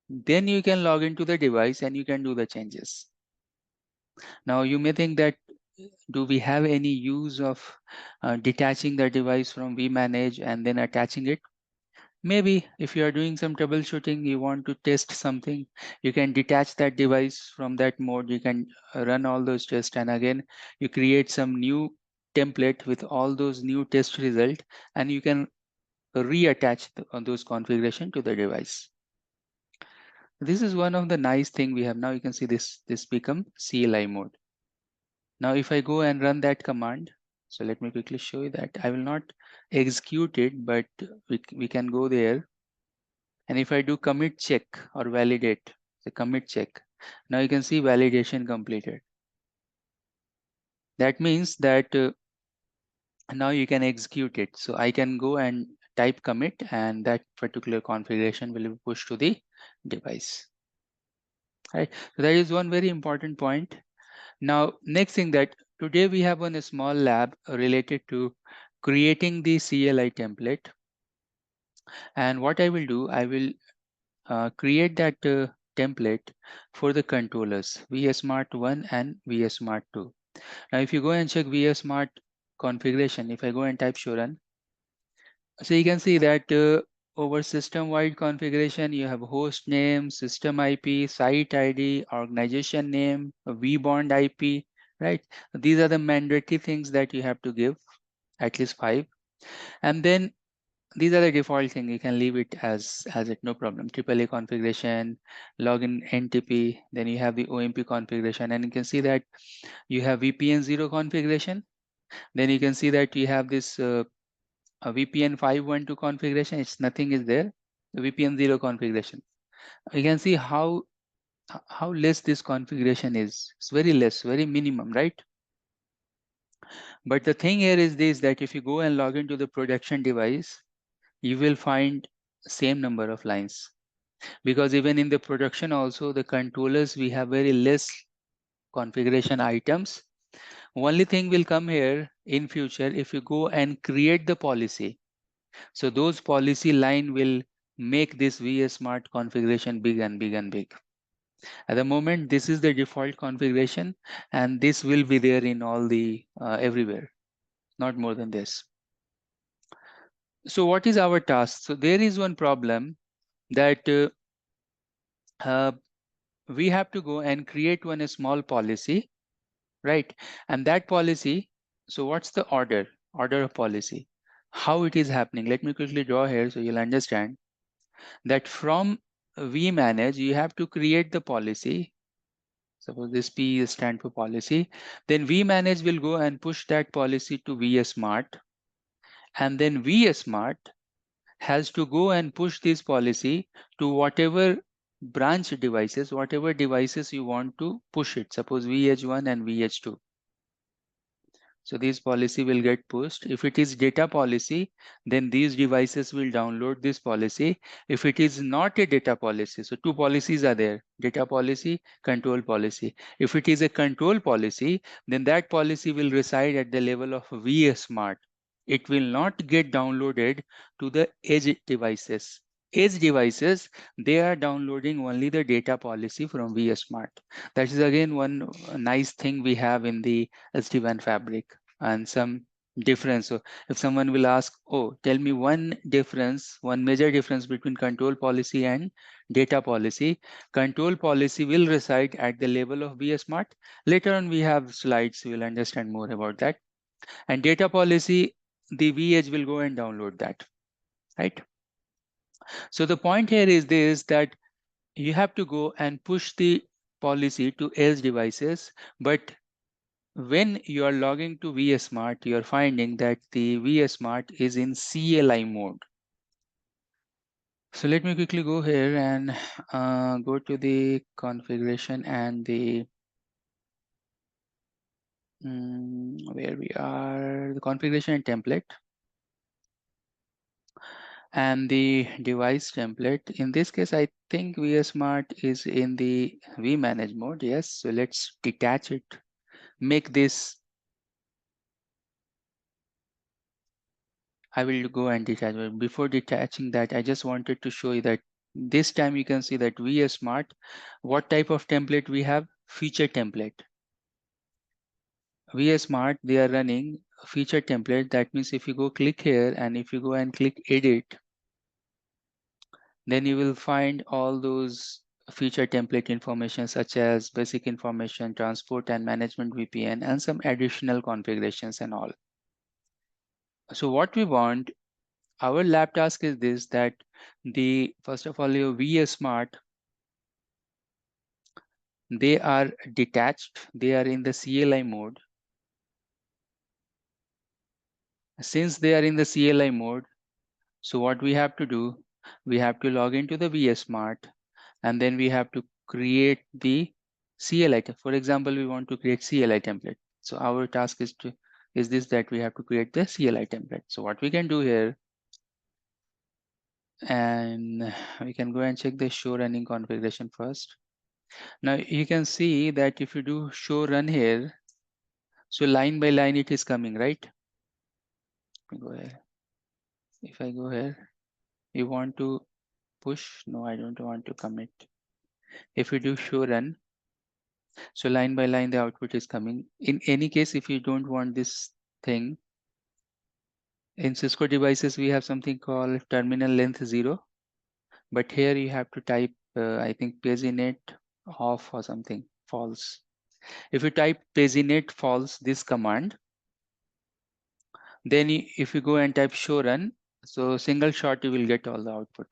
then you can log into the device and you can do the changes. Now, you may think that, do we have any use of detaching the device from vManage and then attaching it? Maybe if you are doing some troubleshooting, you want to test something, you can detach that device from that mode. You can run all those tests, and again, you create some new template with all those new test result, and you can reattach those configuration to the device. This is one of the nice thing we have. Now you can see this become CLI mode. Now if I go and run that command, so let me quickly show you that. I will not execute it, but we can go there. And if I do commit check or validate, the commit check, now you can see validation completed. That means that now you can execute it. So I can go and type commit, and that particular configuration will be pushed to the device. Right. So that is one very important point. Now, next thing, that today we have a small lab related to creating the CLI template. And what I will do, I will create that template for the controllers vSmart1 and vSmart2. Now, if you go and check vSmart configuration, if I go and type show run, so you can see that over system-wide configuration, you have host name, system IP, site ID, organization name, vBond IP, right? These are the mandatory things that you have to give, at least 5. And then these are the default thing. You can leave it as it, no problem. AAA configuration, login NTP, then you have the OMP configuration, and you can see that you have VPN 0 configuration. Then you can see that you have this a VPN 512 configuration. It's nothing is there. The VPN 0 configuration. You can see how less this configuration is. It's very less, very minimum, right? But the thing here is this, that if you go and log into the production device, you will find same number of lines, because even in the production also the controllers, we have very less configuration items. Only thing will come here in future if you go and create the policy. So those policy line will make this vSmart configuration big and big and big. At the moment, this is the default configuration, and this will be there in all the everywhere, not more than this. So what is our task? So there is one problem that we have to go and create one small policy, right? And that policy, so what's the order of policy? How it is happening? Let me quickly draw here so you'll understand that from vManage, you have to create the policy. Suppose this P stands for policy. Then vManage will go and push that policy to vSmart. And then vSmart has to go and push this policy to whatever branch devices, whatever devices you want to push it. Suppose vEdge1 and vEdge2. So this policy will get pushed. If it is data policy, then these devices will download this policy. If it is not a data policy, so two policies are there, data policy, control policy. If it is a control policy, then that policy will reside at the level of vSmart. It will not get downloaded to the edge devices. Edge devices, they are downloading only the data policy from vSmart. That is again one nice thing we have in the SD-WAN fabric, and some difference. So if someone will ask, oh, tell me one difference, one major difference between control policy and data policy. Control policy will reside at the level of vSmart. Later on, we have slides, we will understand more about that. And data policy, the vEdge will go and download that, right? So the point here is this, that you have to go and push the policy to edge devices, but when you are logging to vSmart, you are finding that the vSmart is in CLI mode. So let me quickly go here and go to the configuration and the where we are, the configuration and template. And the device template. In this case, I think vSmart is in the vManage mode. Yes, so let's detach it. Make this, I will go and detach it. Before detaching that, I just wanted to show you that this time you can see that vSmart, what type of template we have? Feature template. vSmart, they are running a feature template. That means if you go click here and if you go and click edit, then you will find all those feature template information such as basic information, transport and management VPN, and some additional configurations and all. So what we want, our lab task is this, that the first of all, your vSmart, they are detached, they are in the CLI mode. Since they are in the CLI mode, so what we have to do, we have to log into the vSmart, and then we have to create the CLI. For example, we want to create CLI template. So our task is this, that we have to create the CLI template. So what we can do here, and we can go and check the show running configuration first. Now you can see that if you do show run here, so line by line it is coming, right? Go here. If I go here, you want to push? No, I don't want to commit. If you do show run, so line by line the output is coming. In any case, if you don't want this thing, in Cisco devices we have something called terminal length 0, but here you have to type I think paginate off or something, false. If you type paginate false, this command, then if you go and type show run, So single shot, you will get all the output.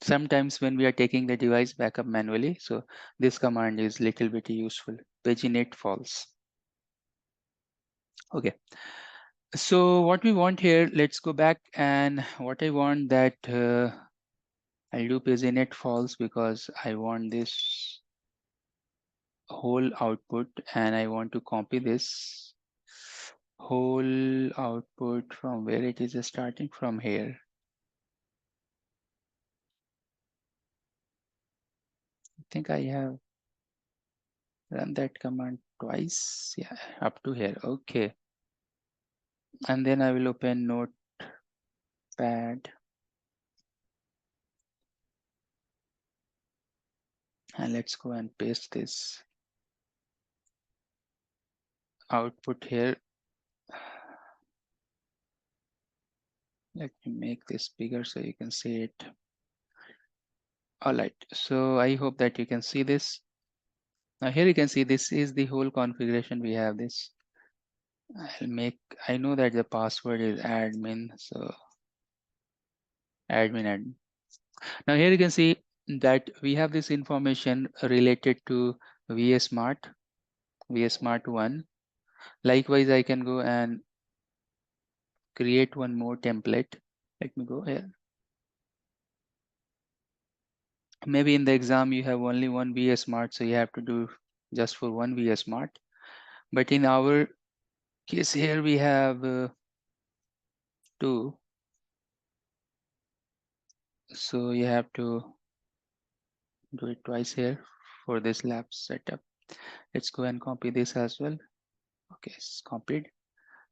Sometimes when we are taking the device backup manually, so this command is little bit useful. Paginate false. Okay. So what we want here, let's go back, and what I want that I'll do paginate false because I want this whole output, and I want to copy this whole output from where it is starting from here. I think I have run that command twice. Yeah, up to here. Okay. And then I will open Notepad. And let's go and paste this output here. Let me make this bigger so you can see it. All right. So I hope that you can see this. Now here you can see this is the whole configuration. We have this. I know that the password is admin. So admin. Now here you can see that we have this information related to vSmart 1. Likewise, I can go and create one more template. Let me go here. Maybe in the exam you have only one vSmart, so you have to do just for one vSmart. But in our case here we have two. So you have to do it twice here for this lab setup. Let's go and copy this as well. Okay, it's copied.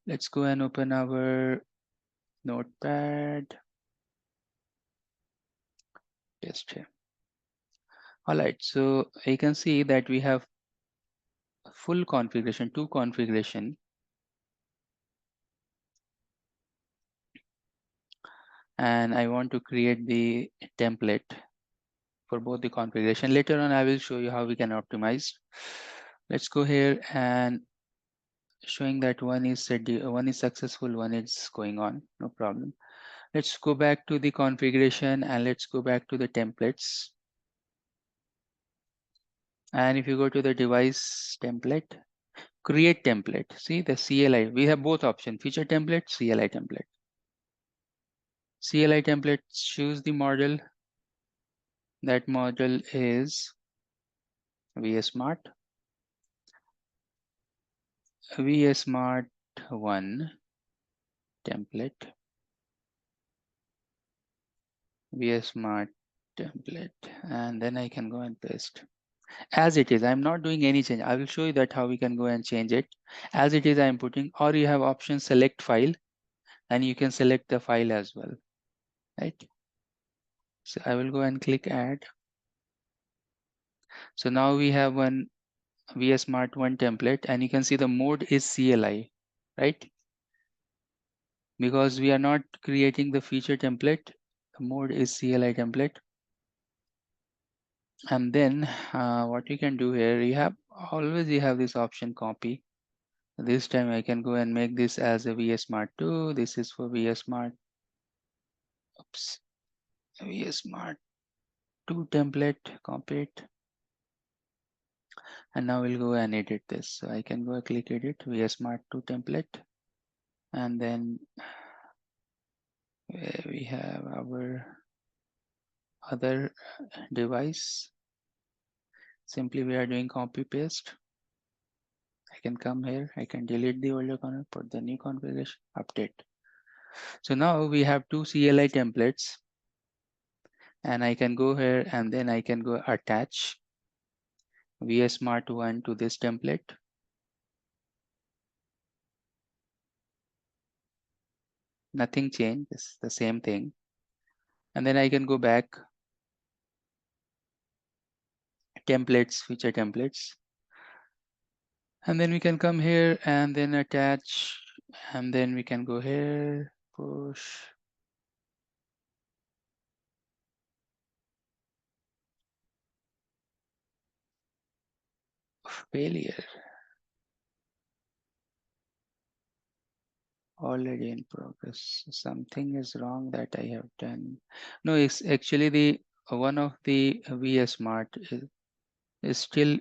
Let's go and open our Notepad. Paste here. All right, so you can see that we have full configuration, two configuration. And I want to create the template for both the configuration. Later on, I will show you how we can optimize. Let's go here and showing that one is successful, one is going on, no problem. Let's go back to the configuration and let's go back to the templates. And if you go to the device template, create template, see the CLI, we have both options, feature template, CLI template. CLI template, choose the model. That model is vSmart 1 template, vSmart template, and then I can go and paste as it is. I'm not doing any change. I will show you that how we can go and change it as it is. I'm putting, or you have option select file, and you can select the file as well, right? So I will go and click add. So now we have one vSmart 1 template, and you can see the mode is CLI, right? Because we are not creating the feature template, the mode is CLI template. And then what you can do here, you have this option copy. This time I can go and make this as a vSmart 2. This is for vSmart. Oops. vSmart 2 template, copy it. And now we'll go and edit this. So I can go and click edit vSmart 2 template. And then we have our other device. Simply we are doing copy paste. I can come here, I can delete the older configuration, put the new configuration, update. So now we have two CLI templates, and I can go here and then I can go attach vSmart 1 to this template. Nothing changed, it's the same thing. And then I can go back, templates, feature templates. And then we can come here and then attach, and then we can go here, push. Failure. already in progress. Something is wrong that I have done. No, it's actually the one of the VS Mart is still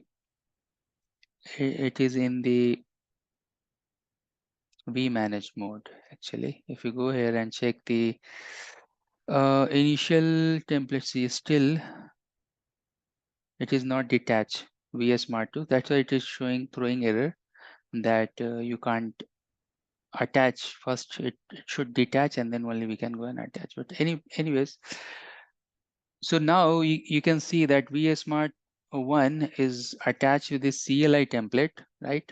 it is in the vManage mode. Actually, if you go here and check the initial template, see still it is not detached VS Mart 2. That's why it is showing throwing error that you can't attach. First it should detach and then only we can go and attach. But anyways, so now you can see that VS Mart 1 is attached with this CLI template, right?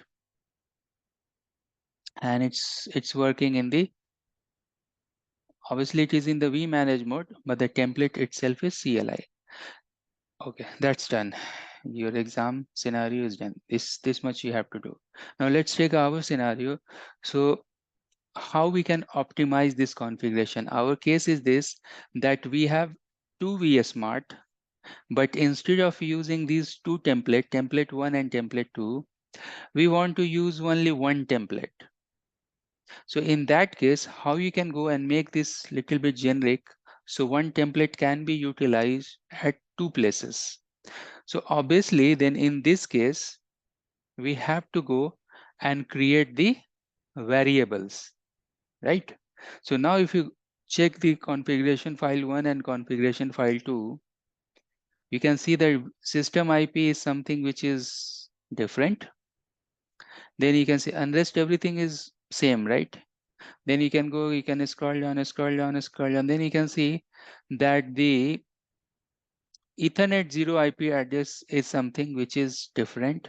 And it's working in the, obviously it is in the vManage mode, but the template itself is CLI. Okay, that's done. Your exam scenario is done. This much you have to do. Now let's take our scenario. So how we can optimize this configuration? Our case is this, that we have two VS Mart, but instead of using these two template 1 and template 2, we want to use only one template. So in that case, how you can go and make this little bit generic, so one template can be utilized at two places. So obviously then in this case, we have to go and create the variables, right? So now if you check the configuration file 1 and configuration file 2, you can see that system IP is something which is different. Then you can see unrest, everything is same, right? Then you can go, you can scroll down, scroll down, scroll down. Then you can see that the Ethernet 0 IP address is something which is different.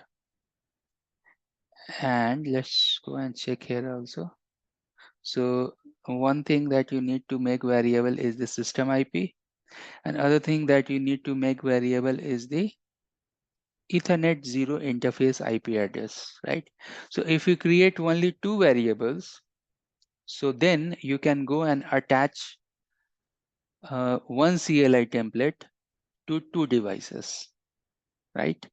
And let's go and check here also. So one thing that you need to make variable is the system IP. And other thing that you need to make variable is the Ethernet 0 interface IP address, right? So if you create only two variables, so then you can go and attach one CLI template to two devices, right?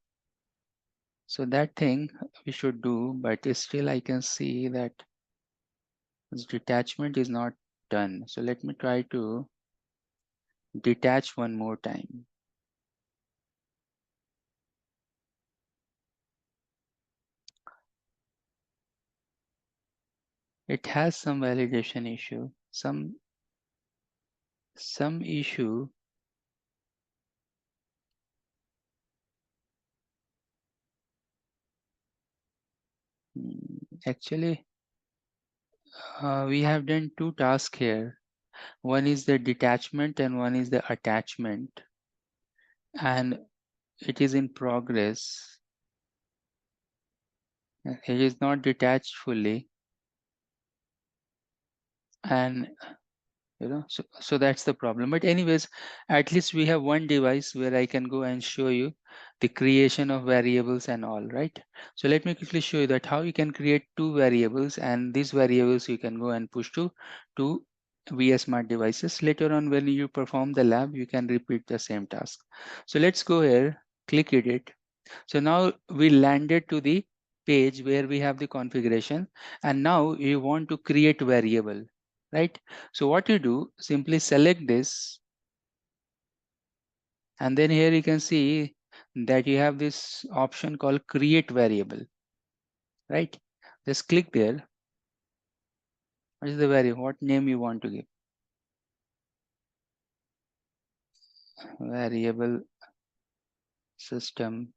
So that thing we should do, but still I can see that this detachment is not done. So let me try to detach one more time. It has some validation issue, some issue. Actually, we have done two tasks here. One is the detachment and one is the attachment. And it is in progress. It is not detached fully. And so that's the problem. But anyways, at least we have one device where I can go and show you the creation of variables and all, right? So let me quickly show you that how you can create two variables, and these variables you can go and push to two VS Smart devices. Later on, when you perform the lab, you can repeat the same task. So let's go here, click edit. So now we landed to the page where we have the configuration, and now you want to create variable, right? So what you do, simply select this, and then here you can see that you have this option called create variable, right? Just click there. What is the variable? What name you want to give? Variable system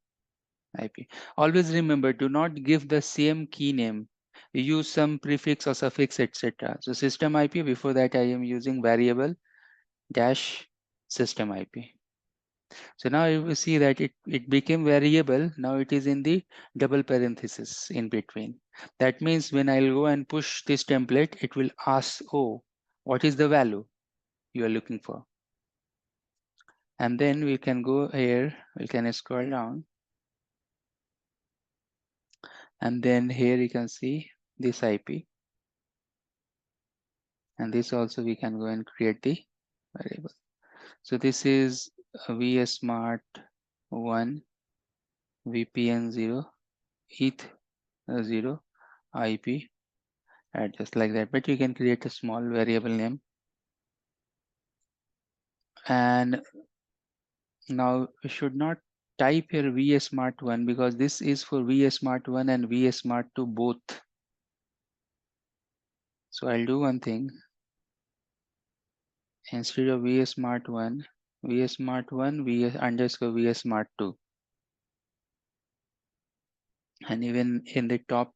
IP. Always remember, do not give the same key name. You use some prefix or suffix, etc. So system IP, before that I am using variable dash system IP. So now you will see that it became variable. Now it is in the double parenthesis in between. That means when I'll go and push this template, it will ask, oh, what is the value you are looking for? And then we can go here, we can scroll down. And then here you can see this IP. And this also we can go and create the variable. So this is VS Smart 1 VPN 0 ETH 0 IP, just like that, but you can create a small variable name. And now you should not type here vSmart1 because this is for vSmart1 and vSmart2 both. So I'll do one thing. Instead of vSmart1, vS underscore vSmart2. And even in the top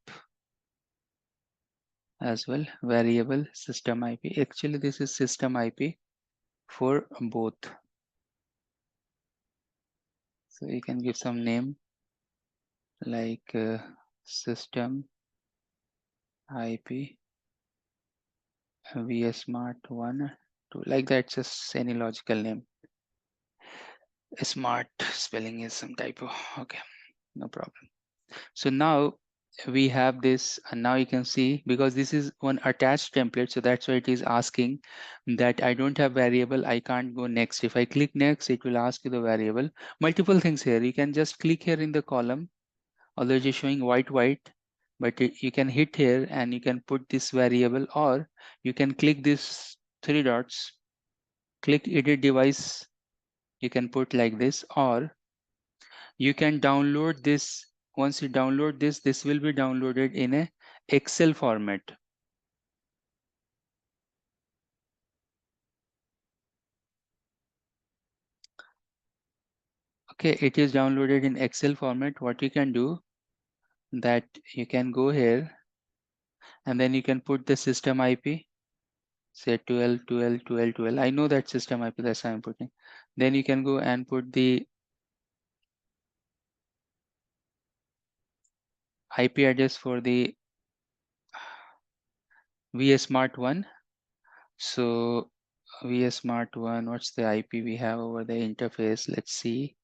as well, variable system IP. Actually, this is system IP for both. So you can give some name like system IP vSmart1 to like that, just any logical name. Smart spelling is some typo. Okay, no problem. So now we have this, and now you can see because this is one attached template, so that's why it is asking that I don't have variable, I can't go next. If I click next, it will ask you the variable. Multiple things here. You can just click here in the column, although it is showing white, but you can hit here and you can put this variable, or you can click this three dots, click edit device, you can put like this, or you can download this. Once you download this, this will be downloaded in a Excel format. Okay, it is downloaded in Excel format. What you can do, that you can go here and then you can put the system IP, say 12, 12, 12, 12. I know that system IP, that's why I'm putting. Then you can go and put the IP address for the vSmart1. So vSmart1, what's the IP we have over the interface? Let's see.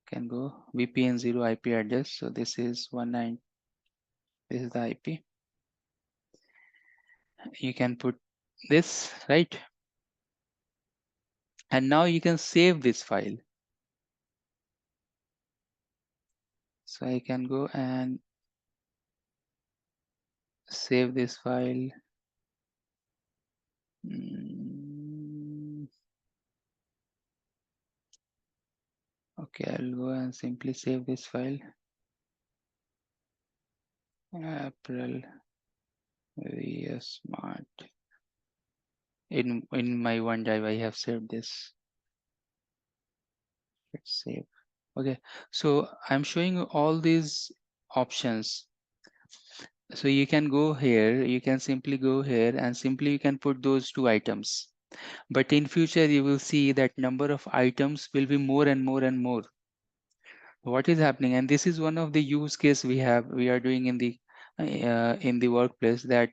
Can go VPN 0 IP address. So this is 19. This is the IP. You can put this, right? And now you can save this file. So I can go and save this file. Okay, I'll go and simply save this file. April vSmart. In my OneDrive, I have saved this. Let's save. Okay, so I'm showing you all these options. So you can go here, you can simply go here and simply you can put those two items. But in future, you will see that number of items will be more and more and more. What is happening? And this is one of the use case we are doing in the workplace, that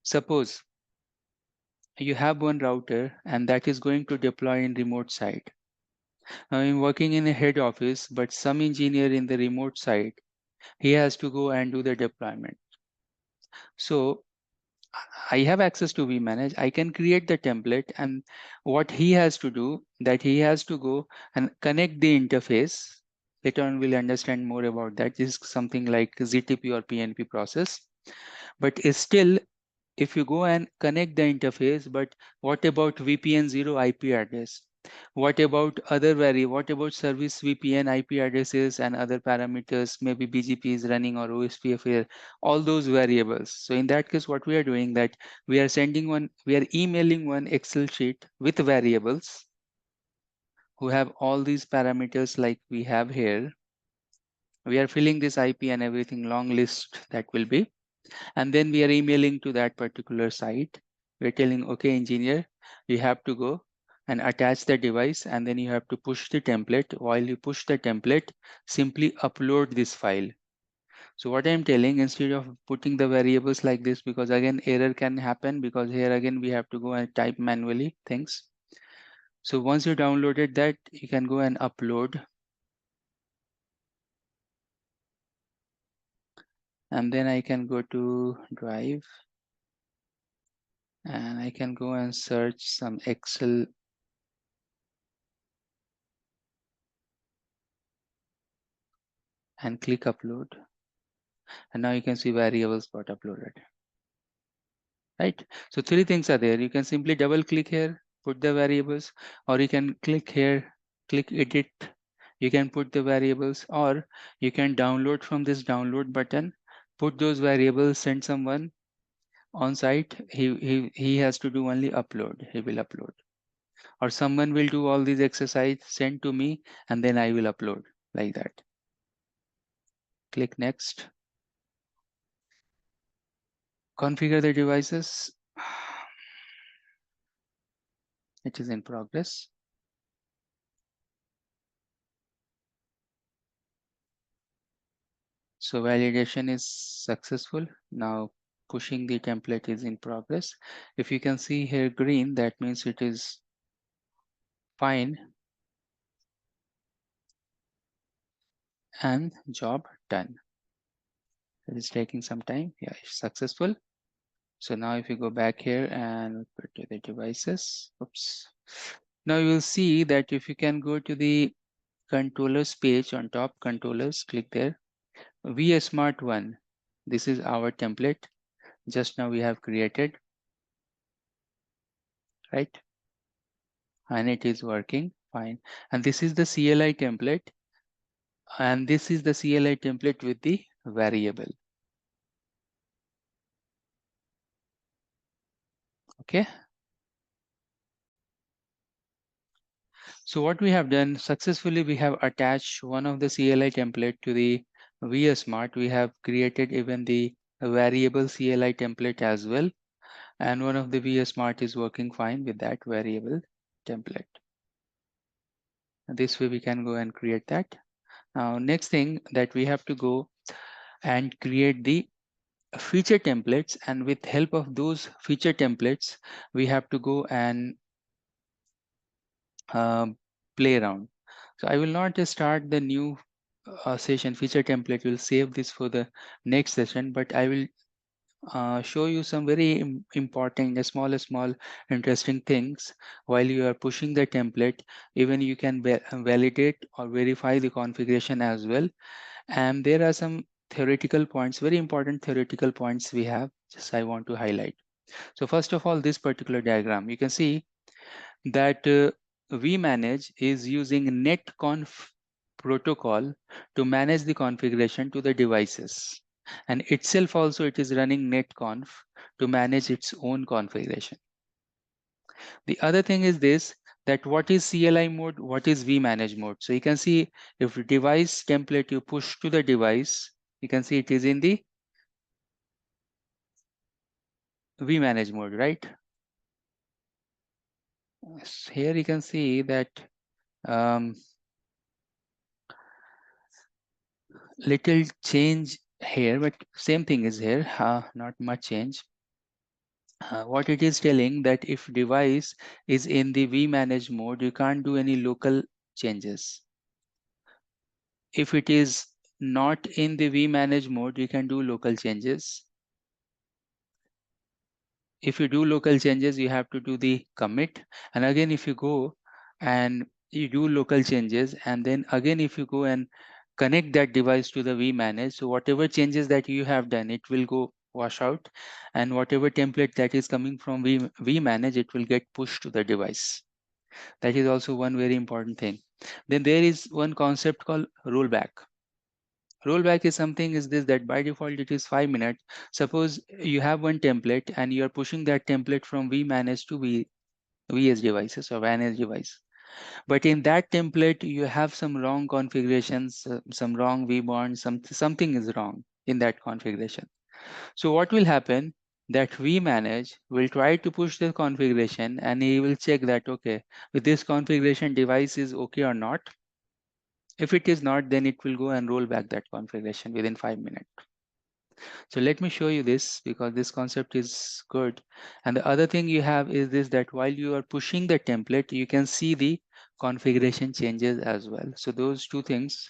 suppose you have one router and that is going to deploy in remote site. I'm working in a head office, but some engineer in the remote site, he has to go and do the deployment. So I have access to vManage. I can create the template, and what he has to do, that he has to go and connect the interface. Later on, we'll understand more about that. This is something like ZTP or PNP process. But still, if you go and connect the interface, but what about VPN 0 IP address? What about what about service VPN IP addresses and other parameters, maybe BGP is running or OSPF here, all those variables. So in that case, what we are doing, that we are emailing one Excel sheet with variables who have all these parameters like we have here. We are filling this IP and everything, long list that will be. And then we are emailing to that particular site. We're telling, okay, engineer, you have to go and attach the device, and then you have to push the template. While you push the template, simply upload this file. So what I'm telling, instead of putting the variables like this, because again, error can happen, because here again, we have to go and type manually things. So once you downloaded that, you can go and upload. And then I can go to Drive. And I can go and search some Excel and click upload. And now you can see variables got uploaded. right? So three things are there. You can simply double click here, put the variables, or you can click here, click edit. You can put the variables, or you can download from this download button, put those variables, send someone on site. He has to do only upload. He will upload, or someone will do all these exercise, send to me, and then I will upload like that. Click next. Configure the devices. It is in progress. So validation is successful. Now pushing the template is in progress. If you can see here green, that means it is fine and job done. It is taking some time. Yeah, it's successful. So now if you go back here and put to the devices, oops. Now you will see that if you can go to the controllers page on top, controllers, click there. vSmart1. This is our template. Just now we have created, right? And it is working fine. And this is the CLI template. And this is the CLI template with the variable. Okay. So what we have done successfully, we have attached one of the CLI template to the vSmart. We have created even the variable CLI template as well. And one of the vSmart is working fine with that variable template. This way we can go and create that. Now, next thing that we have to go and create the feature templates, and with help of those feature templates, we have to go and play around. So I will not start the new session feature template. We'll save this for the next session, but I will show you some very important, small interesting things while you are pushing the template. Even you can validate or verify the configuration as well. And there are some theoretical points, very important theoretical points we have, just I want to highlight. So first of all, this particular diagram, you can see that vManage is using netconf protocol to manage the configuration to the devices. And itself also it is running netconf to manage its own configuration. The other thing is this, that what is CLI mode, what is vManage mode. So you can see if device template you push to the device, you can see it is in the vManage mode, right? Here you can see that little change here, but same thing is here, not much change. What it is telling that if device is in the vManage mode, you can't do any local changes. If it is not in the vManage mode, you can do local changes. If you do local changes, you have to do the commit. And again, if you go and you do local changes, and then again, if you go and connect that device to the vManage, so whatever changes that you have done, it will go wash out, and whatever template that is coming from vManage, it will get pushed to the device. That is also one very important thing. Then there is one concept called rollback. Rollback is something is this, that by default it is 5 minutes. Suppose you have one template and you are pushing that template from vManage to vEdge devices or vAnalytics device. But in that template, you have some wrong configurations, some wrong vBond, something is wrong in that configuration. So what will happen, that vManage will try to push the configuration and he will check that, okay, with this configuration device is okay or not. If it is not, then it will go and roll back that configuration within 5 minutes. So let me show you this because this concept is good. And the other thing you have is this, that while you are pushing the template, you can see the configuration changes as well. So those two things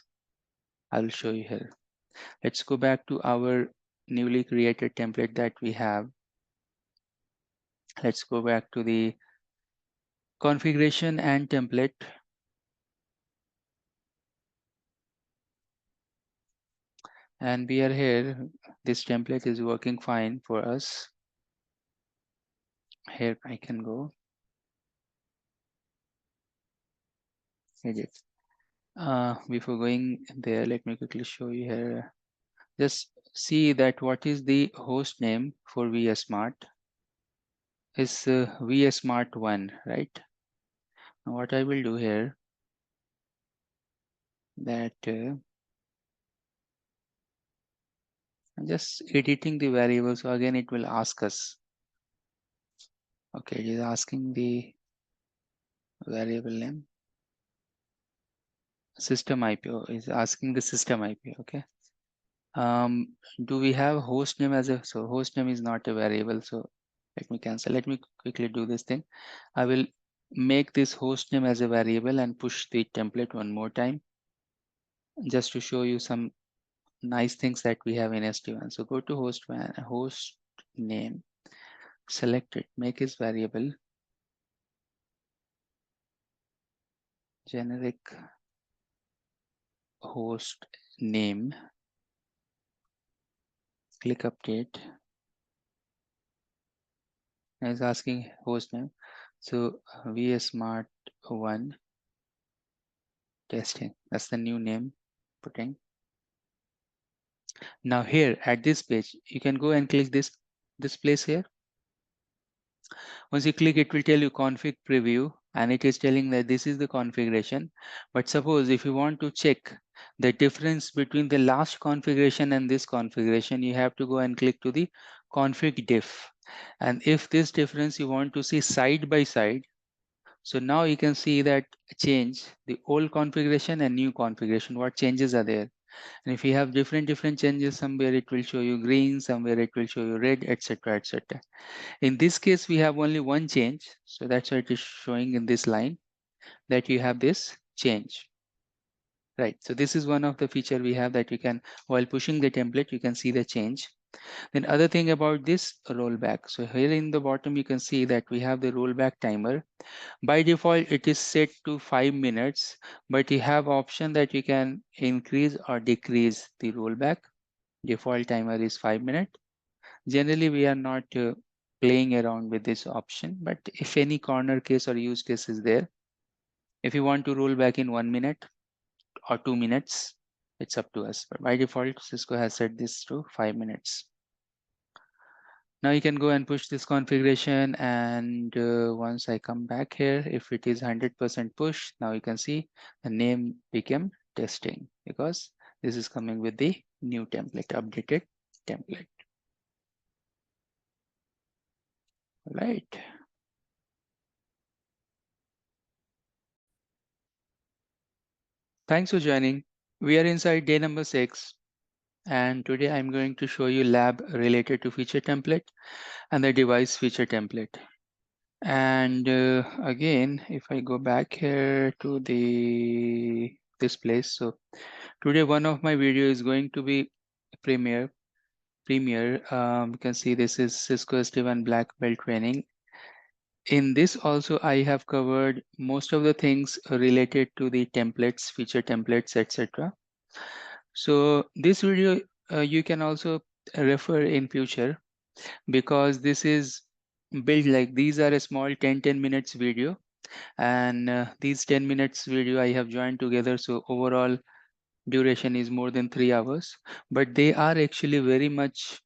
I will show you here. Let's go back to our newly created template that we have. Let's go back to the configuration and template. And we are here. This template is working fine for us. Here I can go edit. Before going there, let me quickly show you here. Just see that what is the host name for vSmart is vSmart1, right? Now what I will do here, that I'm just editing the variable. So again, it will ask us. Okay, it is asking the variable name. System IP is asking the system IP. Okay. Do we have host name as a, so host name is not a variable. So let me cancel. Let me quickly do this thing. I will make this host name as a variable and push the template one more time, just to show you some nice things that we have in SD-WAN. So go to host name, select it, make its variable generic host name, click update. Now it's asking host name. So vSmart1 testing, that's the new name putting. Now here at this page, you can go and click this place here. Once you click, it will tell you config preview, and it is telling that this is the configuration. But suppose if you want to check the difference between the last configuration and this configuration, you have to go and click to the config diff. And if this difference you want to see side by side, so now you can see that change the old configuration and new configuration, what changes are there. And if you have different changes, somewhere it will show you green, somewhere it will show you red, etc., etc. In this case, we have only one change. So that's why it is showing in this line that you have this change. Right. So this is one of the feature we have, that you can, while pushing the template, you can see the change. Then other thing about this rollback. So here in the bottom, you can see that we have the rollback timer. By default, it is set to 5 minutes, but you have option that you can increase or decrease the rollback. Default timer is 5 minutes. Generally, we are not playing around with this option, but if any corner case or use case is there, if you want to roll back in 1 minute or 2 minutes, it's up to us. But by default, Cisco has set this to 5 minutes. Now you can go and push this configuration, and once I come back here, if it is 100% push, now you can see the name became testing, because this is coming with the new template, updated template. Right. Thanks for joining. We are inside day number 6, and today I'm going to show you lab related to feature template and the device feature template. And again, if I go back here to this place, so today one of my video is going to be Premier. You can see this is Cisco SD-WAN Black Belt training. In this also, I have covered most of the things related to the templates, feature templates, etc. So this video you can also refer in future, because this is built like, these are a small 10 minutes video, and these 10 minutes video I have joined together, so overall duration is more than 3 hours, but they are actually very much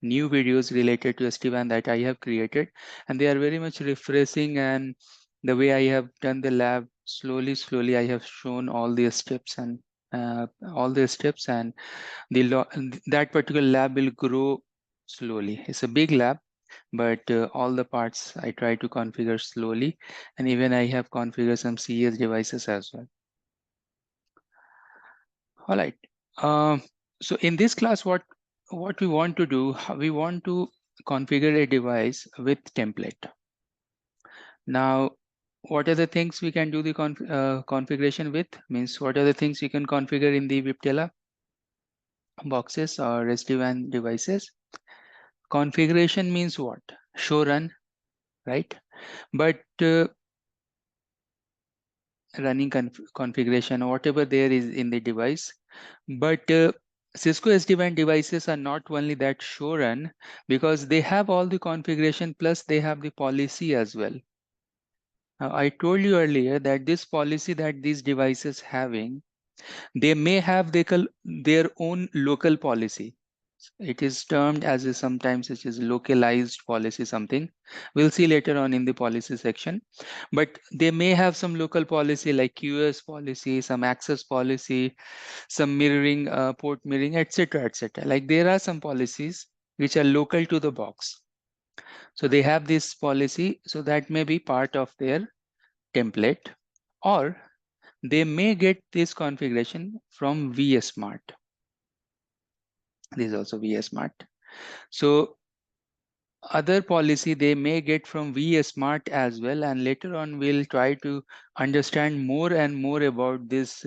new videos related to SD-WAN that I have created, and they are very much refreshing. And the way I have done the lab, slowly I have shown all the steps, and that particular lab will grow slowly. It's a big lab, but all the parts I try to configure slowly, and even I have configured some cEdge devices as well. All right. So in this class, what we want to do, we want to configure a device with template. Now, what are the things we can do the configuration with? Means, what are the things you can configure in the Viptela boxes or SD-WAN devices? Configuration means what? Show run, right? But running configuration, whatever there is in the device. But Cisco SD-WAN devices are not only that show run, because they have all the configuration plus they have the policy as well. Now, I told you earlier that this policy that these devices having, they may have their own local policy. It is termed as sometimes it is localized policy something. We'll see later on in the policy section. But they may have some local policy like QoS policy, some access policy, some mirroring, port mirroring, etc., etc. Like there are some policies which are local to the box. So they have this policy, so that may be part of their template, or they may get this configuration from vSmart. This is also vSmart. So other policy they may get from vSmart as well, and later on we'll try to understand more and more about this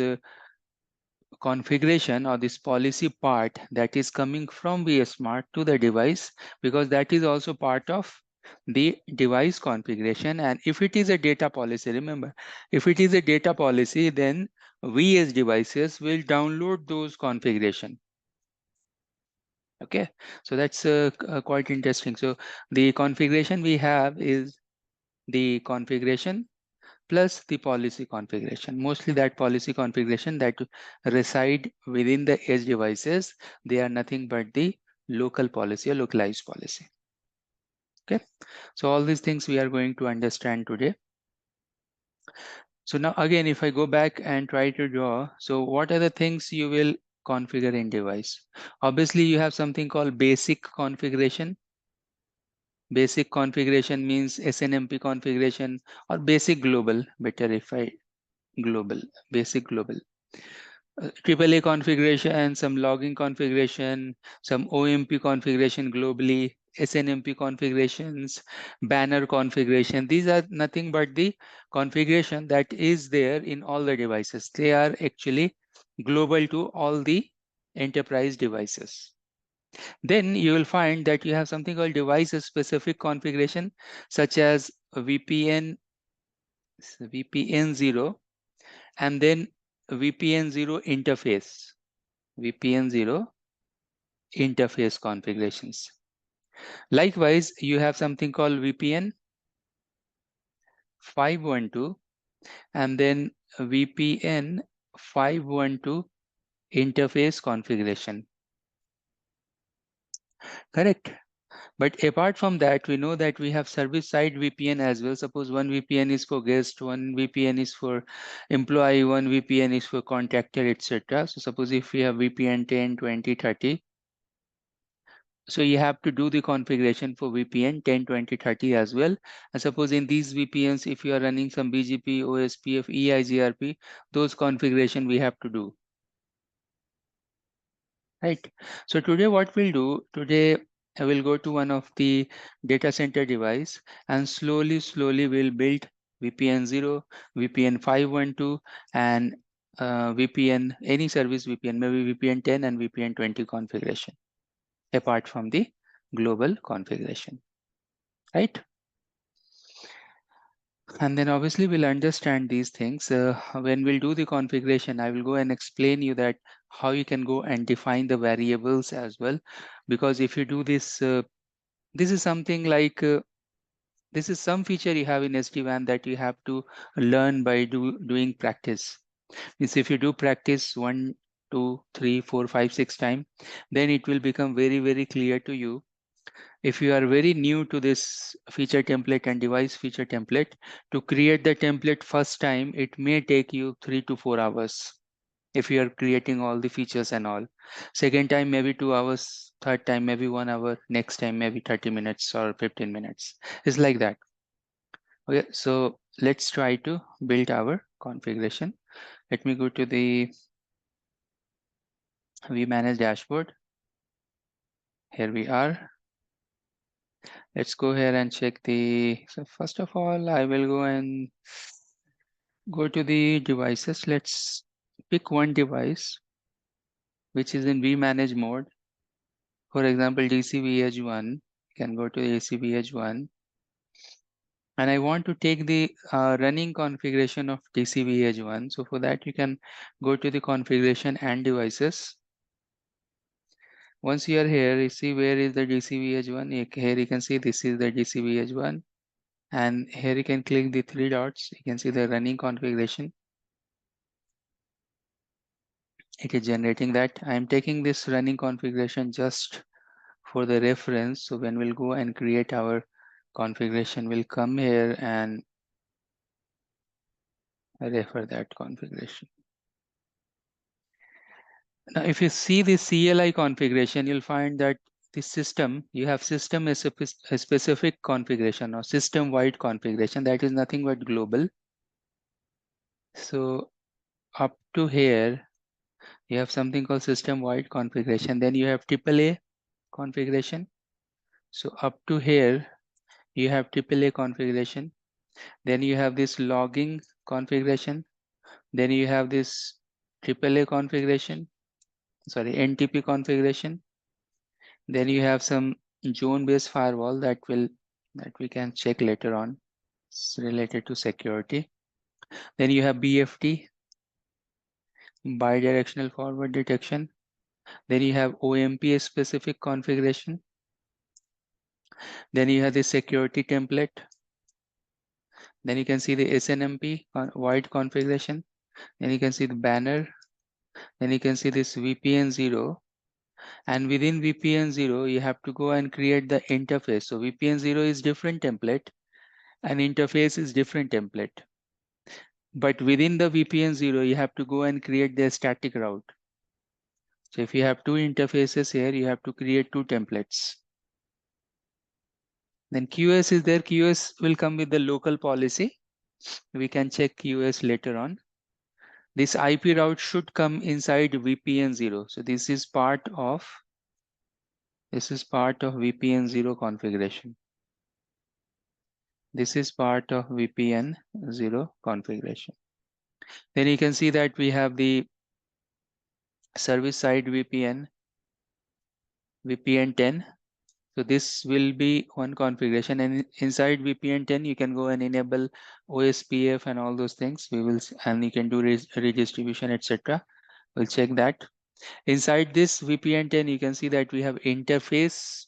configuration or this policy part that is coming from vSmart to the device, because that is also part of the device configuration. And if it is a data policy, remember, if it is a data policy, then we as devices will download those configuration. Okay, so that's quite interesting. So the configuration we have is the configuration plus the policy configuration. Mostly that policy configuration that reside within the edge devices, they are nothing but the local policy or localized policy. Okay, so all these things we are going to understand today. So now again, if I go back and try to draw, so what are the things you will configure in device? Obviously, you have something called basic configuration. Basic configuration means SNMP configuration, or basic global, better if I global, basic global. AAA configuration, some logging configuration, some OMP configuration globally, SNMP configurations, banner configuration. These are nothing but the configuration that is there in all the devices. They are actually global to all the enterprise devices. Then you will find that you have something called device specific configuration, such as VPN 0, and then VPN 0 interface, VPN 0 interface configurations. Likewise, you have something called VPN 512 and then VPN 512 interface configuration. Correct. But apart from that, we know that we have service side VPN as well. Suppose one VPN is for guest, one VPN is for employee, one VPN is for contractor, etc. So suppose if we have VPN 10, 20, 30. So you have to do the configuration for VPN 10, 20, 30 as well. And suppose in these VPNs, if you are running some BGP, OSPF, EIGRP, those configuration we have to do. Right. So today what we'll do, today I will go to one of the data center device and slowly we'll build VPN 0, VPN 512 and VPN, any service VPN, maybe VPN 10 and VPN 20 configuration, apart from the global configuration, right? And then obviously we'll understand these things. When we'll do the configuration, I will go and explain you that how you can go and define the variables as well. Because if you do this, this is something like, this is some feature you have in SD-WAN that you have to learn by doing practice. Means if you do practice 1, 2, 3, 4, 5, 6 times, then it will become very, very clear to you. If you are very new to this feature template and device feature template, to create the template first time, it may take you 3 to 4 hours. If you are creating all the features and all. Second time, maybe 2 hours. Third time, maybe 1 hour. Next time, maybe 30 minutes or 15 minutes. It's like that. Okay, so let's try to build our configuration. Let me go to the vManage dashboard. Here we are. Let's go here and check the, so first of all, I will go and go to the devices. Let's pick one device which is in vManage mode. For example, DC vEdge1. You can go to AC vEdge1. And I want to take the running configuration of DC vEdge1. So for that, you can go to the configuration and devices. Once you are here, you see where is the DCVEdge1. Here you can see this is the DCVEdge1. And here you can click the 3 dots. You can see the running configuration. It is generating that. I am taking this running configuration just for the reference. So when we'll go and create our configuration, we'll come here and refer that configuration. Now, if you see the CLI configuration, you'll find that the system, you have system as a specific configuration or system-wide configuration. That is nothing but global. So up to here, you have something called system-wide configuration. Then you have AAA configuration. So up to here, you have AAA configuration. Then you have this logging configuration. Then you have this AAA configuration, sorry, NTP configuration. Then you have some zone-based firewall that we can check later on. It's related to security. Then you have BFT, bidirectional forward detection. Then you have OMP specific configuration. Then you have the security template. Then you can see the SNMP wide configuration. Then you can see the banner. Then you can see this VPN 0. And within VPN 0, you have to go and create the interface. So VPN 0 is different template and interface is different template. But within the VPN 0, you have to go and create the static route. So if you have 2 interfaces here, you have to create 2 templates. Then QoS is there. QoS will come with the local policy. We can check QoS later on. This IP route should come inside VPN 0. So this is part of VPN 0 configuration. This is part of VPN 0 configuration. Then you can see that we have the service side VPN 10. So this will be one configuration, and inside VPN 10 you can go and enable OSPF and all those things. And you can do redistribution, etc. We'll check that. Inside this VPN 10 you can see that we have interface.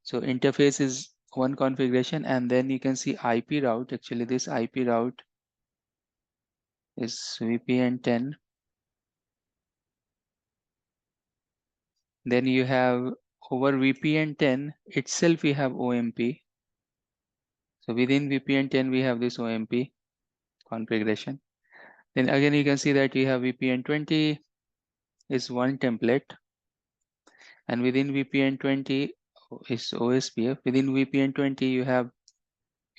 So interface is one configuration, and then you can see IP route. Actually this IP route is VPN 10. Then you have over VPN 10 itself, we have OMP. So within VPN 10, we have this OMP configuration. Then again, you can see that you have VPN 20 is one template. And within VPN 20 is OSPF. Within VPN 20, you have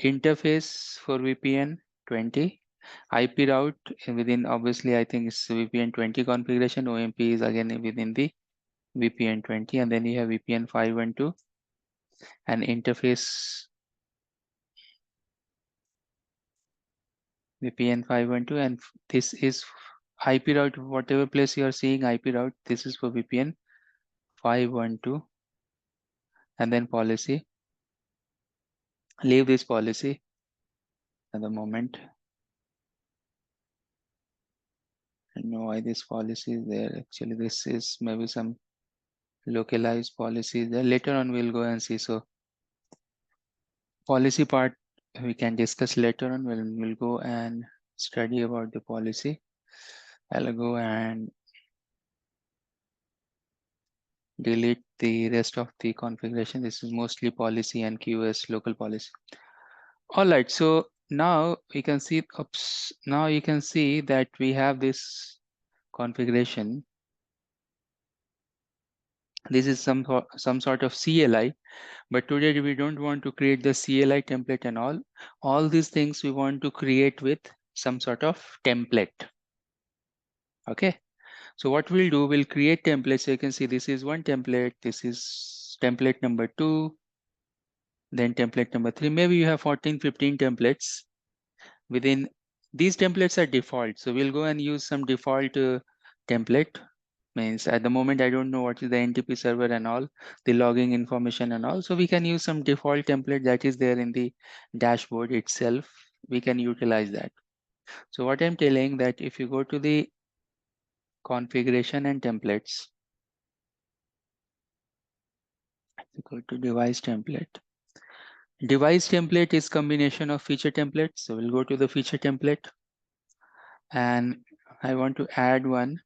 interface for VPN 20. IP route within, obviously, I think it's VPN 20 configuration. OMP is again within the VPN 20, and then you have VPN 512 and interface VPN 512, and this is IP route. Whatever place you are seeing IP route, this is for VPN 512, and then policy. Leave this policy at the moment. I don't know why this policy is there. Actually, this is maybe some localized policy there. Later on, we'll go and see. So policy part we can discuss later on. We'll go and study about the policy. I'll go and delete the rest of the configuration. This is mostly policy and QoS local policy. All right, so now we can see, now you can see that we have this configuration. This is some sort of CLI, but today we don't want to create the CLI template and all. All these things we want to create with some sort of template. Okay, so what we'll do, we'll create templates. So you can see this is one template, this is template number 2, then template number 3. Maybe you have 14, 15 templates. Within these templates are default. So we'll go and use some default template. Means at the moment, I don't know what is the NTP server and all, the logging information and all. So we can use some default template that is there in the dashboard itself. We can utilize that. So what I'm telling that if you go to the configuration and templates, Go to device template. Device template is combination of feature templates. So we'll go to the feature template, and I want to add one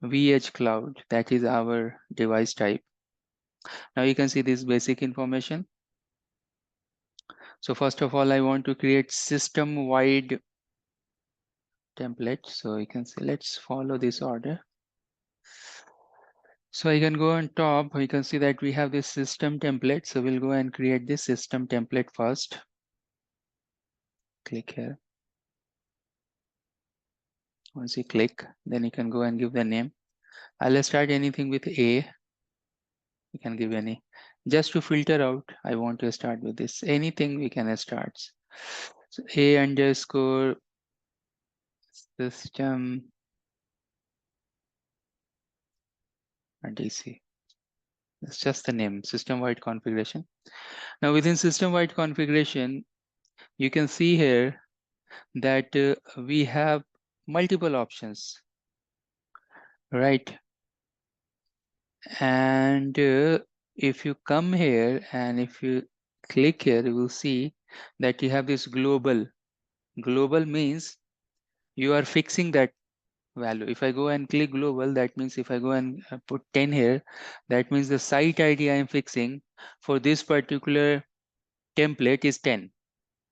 vEdge cloud. That is our device type. Now you can see this basic information. So first of all, I want to create system-wide template. So you can say, let's follow this order. So I can go on top, you can see that we have this system template. So we'll go and create this system template first. Click here. Once you click, then you can go and give the name. I'll start anything with A. You can give any. Just to filter out, I want to start with this. Anything we can start. So A underscore system DC. It's just the name, system-wide configuration. Now within system-wide configuration, you can see here that we have multiple options, right? And if you come here and if you click here, you will see that you have this global. Global means you are fixing that value. If I go and click global, that means if I go and put 10 here, that means the site ID I am fixing for this particular template is 10.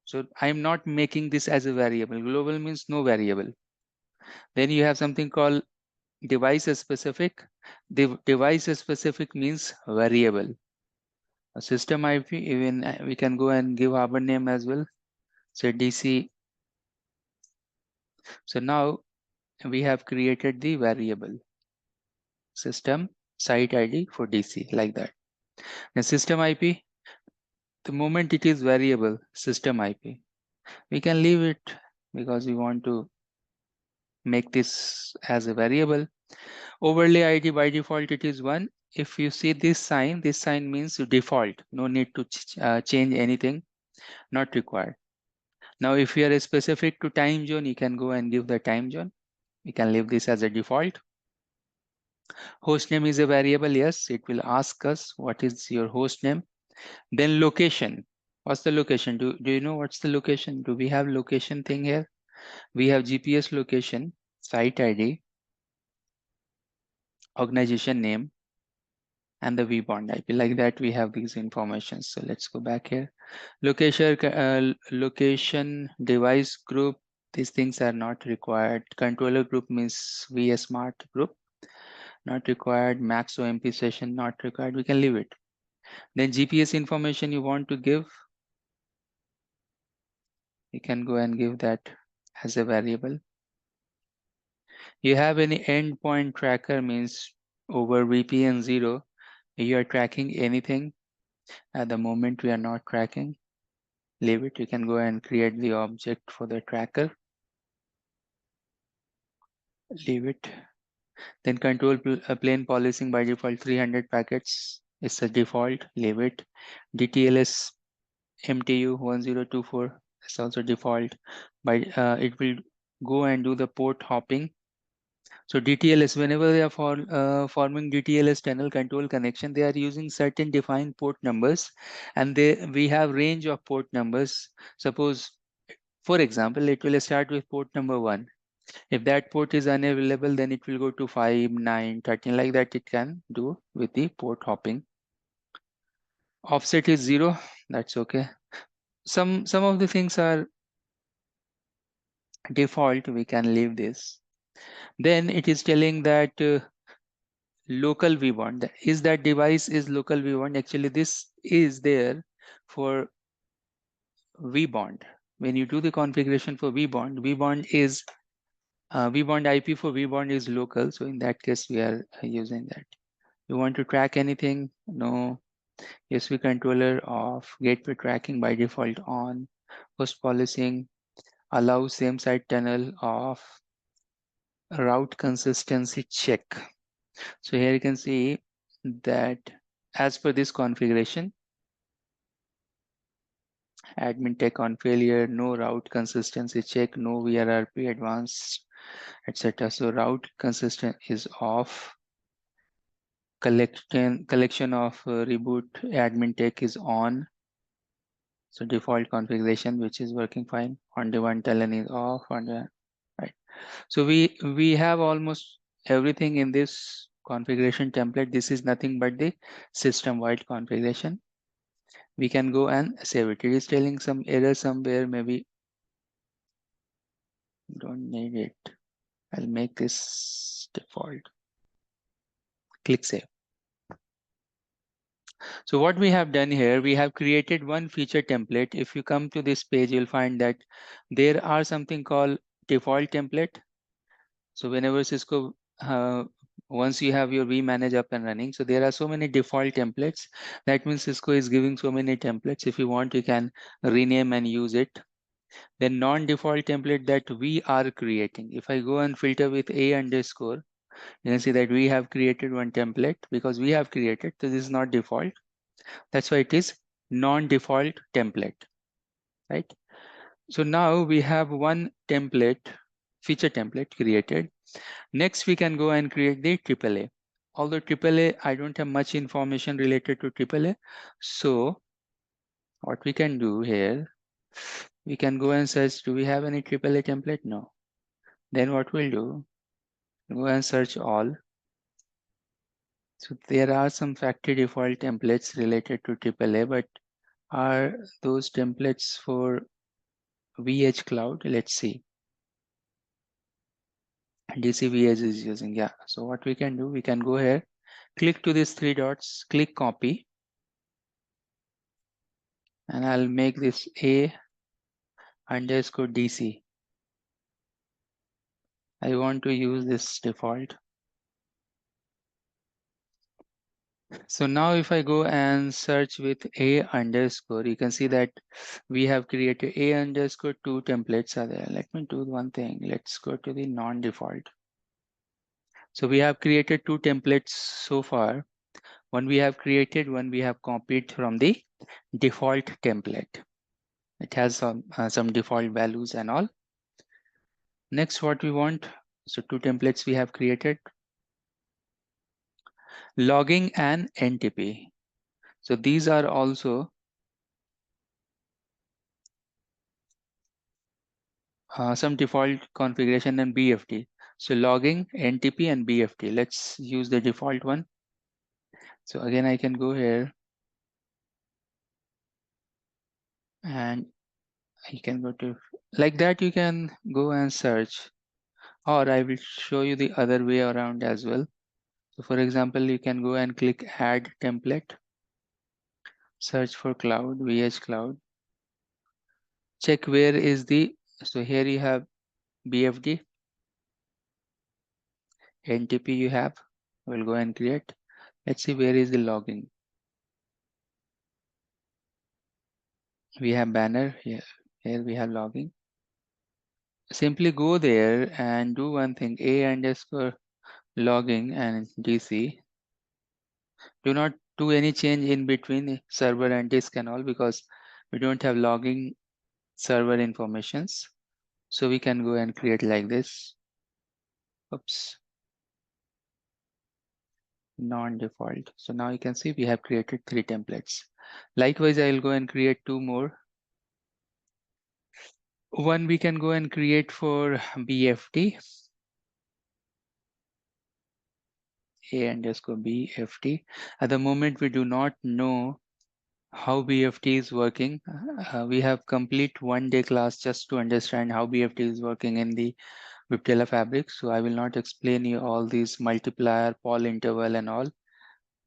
So I'm not making this as a variable. Global means no variable. Then you have something called device specific. The device specific means variable. A system IP, even we can go and give our name as well. So DC. So now we have created the variable system site ID for DC like that. And system IP, the moment it is variable system IP, we can leave it because we want to make this as a variable. Overlay ID by default it is 1. If you see this sign means default. No need to change anything, not required. Now if you are specific to time zone, you can go and give the time zone. You can leave this as a default. Host name is a variable. Yes, it will ask us what is your host name. Then location. What's the location? Do you know what's the location? Do we have location thing here? We have GPS location, site ID, organization name, and the vBond IP. Like that, we have these information. So let's go back here. Location, device group. These things are not required. Controller group means vSmart group. Not required. Max OMP session not required. We can leave it. Then GPS information you want to give, you can go and give that as a variable. You have any endpoint tracker means over VPN 0. You are tracking anything. At the moment we are not tracking. Leave it. You can go and create the object for the tracker. Leave it. Then control plane policing by default 300 packets is a default. Leave it. DTLS MTU 1024 is also default. By it will go and do the port hopping. So DTLS, whenever they are forming DTLS tunnel control connection, they are using certain defined port numbers, and we have range of port numbers. Suppose, for example, it will start with port number 1. If that port is unavailable, then it will go to 5, 9, 13, like that it can do with the port hopping. Offset is 0, that's okay. Some of the things are default, we can leave this. Then it is telling that local vBond, is that device is local vBond. Actually this is there for vBond. When you do the configuration for vBond is vBond IP for vBond is local. So in that case we are using that. You want to track anything? No. USB controller off. Gateway tracking by default on. Host policing, allow same site tunnel off. Route consistency check. So here you can see that as per this configuration, admin tech on failure, no route consistency check, no VRRP advanced, etc. So route consistent is off. collection of reboot admin tech is on. So default configuration, which is working fine. On demand talent is off. Right. So we have almost everything in this configuration template. This is nothing but the system-wide configuration. We can go and save it. It is telling some error somewhere. Maybe don't need it. I'll make this default. Click save. So what we have done here, we have created one feature template. If you come to this page, you'll find that there are something called default template. So whenever Cisco, once you have your vManage up and running, so there are so many default templates. That means Cisco is giving so many templates. If you want, you can rename and use it. The non-default template that we are creating. If I go and filter with A underscore, you can see that we have created one template because we have created. So this is not default. That's why it is non-default template, right? So now we have one template, feature template created. Next, we can go and create the AAA. Although AAA, I don't have much information related to AAA. So what we can do here, we can go and search, do we have any AAA template? No. Then what we'll do, go and search all. So there are some factory default templates related to AAA, but are those templates for vEdge cloud? Let's see. DC vEdge is using, yeah. So what we can do, we can go here, click to these three dots, click copy, and I'll make this A underscore DC. I want to use this default. So now if I go and search with A underscore, you can see that we have created A underscore 2 templates are there. Let me do one thing. Let's go to the non-default. So we have created 2 templates so far. One we have created, one we have copied from the default template. It has some default values and all. Next, what we want, so 2 templates we have created. Logging and NTP. So these are also some default configuration and BFT. So logging, NTP and BFT. Let's use the default one. So again, I can go here and you can go to, like that, you can go and search, or I will show you the other way around as well. So for example, you can go and click add template, search for cloud, vEdge cloud, check where is the, so here you have BFD, NTP you have, we'll go and create. Let's see where is the logging. We have banner here. Here we have logging. Simply go there and do one thing, A underscore logging and DC. Do not do any change in between server and disk and all because we don't have logging server informations. So we can go and create like this. Oops. Non-default. So now you can see we have created 3 templates. Likewise, I will go and create 2 more. One we can go and create for BFT. A underscore BFT. At the moment, we do not know how BFT is working. We have complete 1-day class just to understand how BFT is working in the Viptela fabric. So I will not explain you all these multiplier, Paul interval and all,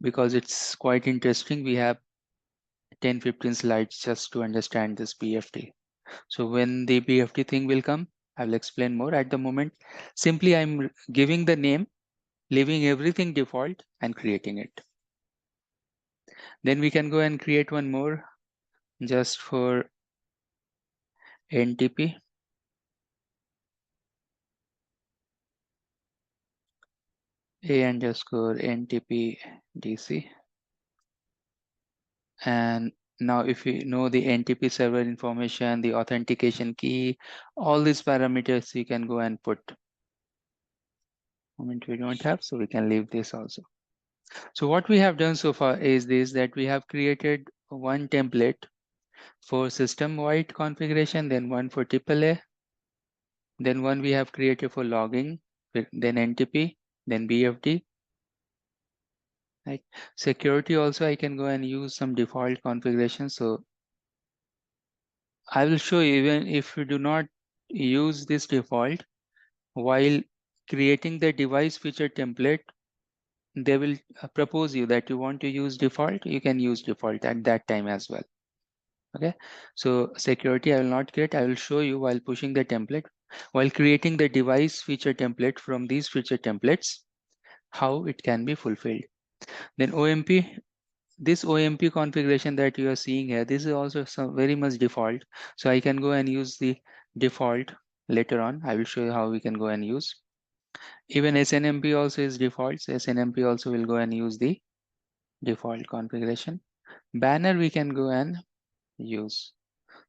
because it's quite interesting. We have 10-15 slides just to understand this BFT. So when the BFT thing will come, I will explain more. At the moment, simply I'm giving the name, leaving everything default and creating it. Then we can go and create one more just for NTP. A underscore NTP DC. And now if you know the NTP server information, the authentication key, all these parameters you can go and put. Moment we don't have, so we can leave this also. So what we have done so far is this, that we have created one template for system-wide configuration, then one for AAA, then one we have created for logging, then NTP, then BFD. Right. Security also I can go and use some default configuration. So I will show you, even if you do not use this default, while creating the device feature template, they will propose you that you want to use default, you can use default at that time as well. Okay, so security I will not create, I will show you while pushing the template, while creating the device feature template from these feature templates, how it can be fulfilled. Then OMP, this OMP configuration that you are seeing here, this is also some very much default. So I can go and use the default later on. I will show you how we can go and use. Even SNMP also is default. So SNMP also will go and use the default configuration. Banner we can go and use.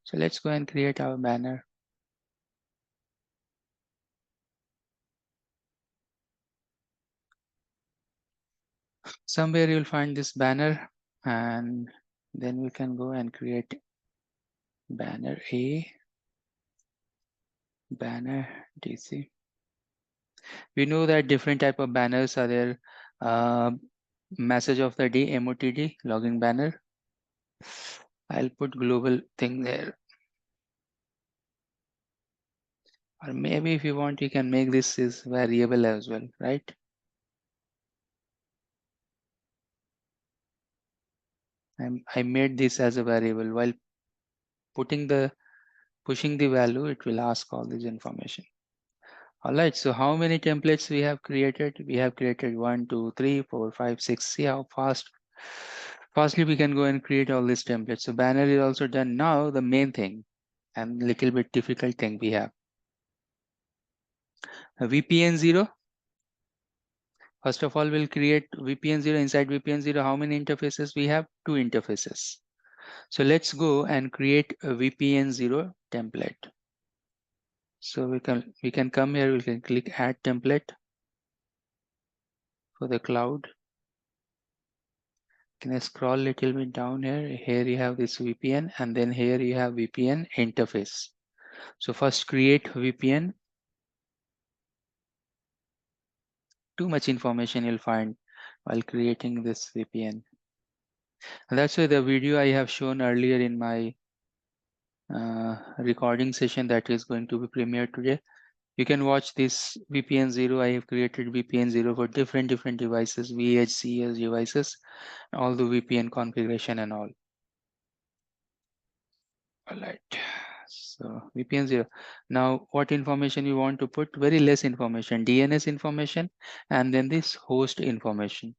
So let's go and create our banner. Somewhere you'll find this banner, and then we can go and create banner A, banner DC. We know that different type of banners are there. Message of the day, MOTD, login banner. I'll put global thing there. Or maybe if you want, you can make this is variable as well, right? I made this as a variable. While pushing the value, it will ask all this information. All right, so how many templates we have created? We have created 1, 2, 3, 4, 5, 6. See how fastly we can go and create all these templates. So banner is also done. Now the main thing and little bit difficult thing we have. A VPN 0. First of all, we'll create VPN 0. Inside VPN 0, how many interfaces we have? 2 interfaces. So let's go and create a VPN 0 template. So we can come here, we can click add template for the cloud. Can I scroll a little bit down here? Here you have this VPN, and then here you have VPN interface. So first create VPN. Too much information you'll find while creating this VPN. And that's why the video I have shown earlier in my recording session that is going to be premiered today. You can watch this VPN 0. I have created VPN 0 for different devices, vEdge, cEdge devices, all the VPN configuration and all. All right. So VPN 0. Now, what information you want to put? Very less information, DNS information, and then this host information.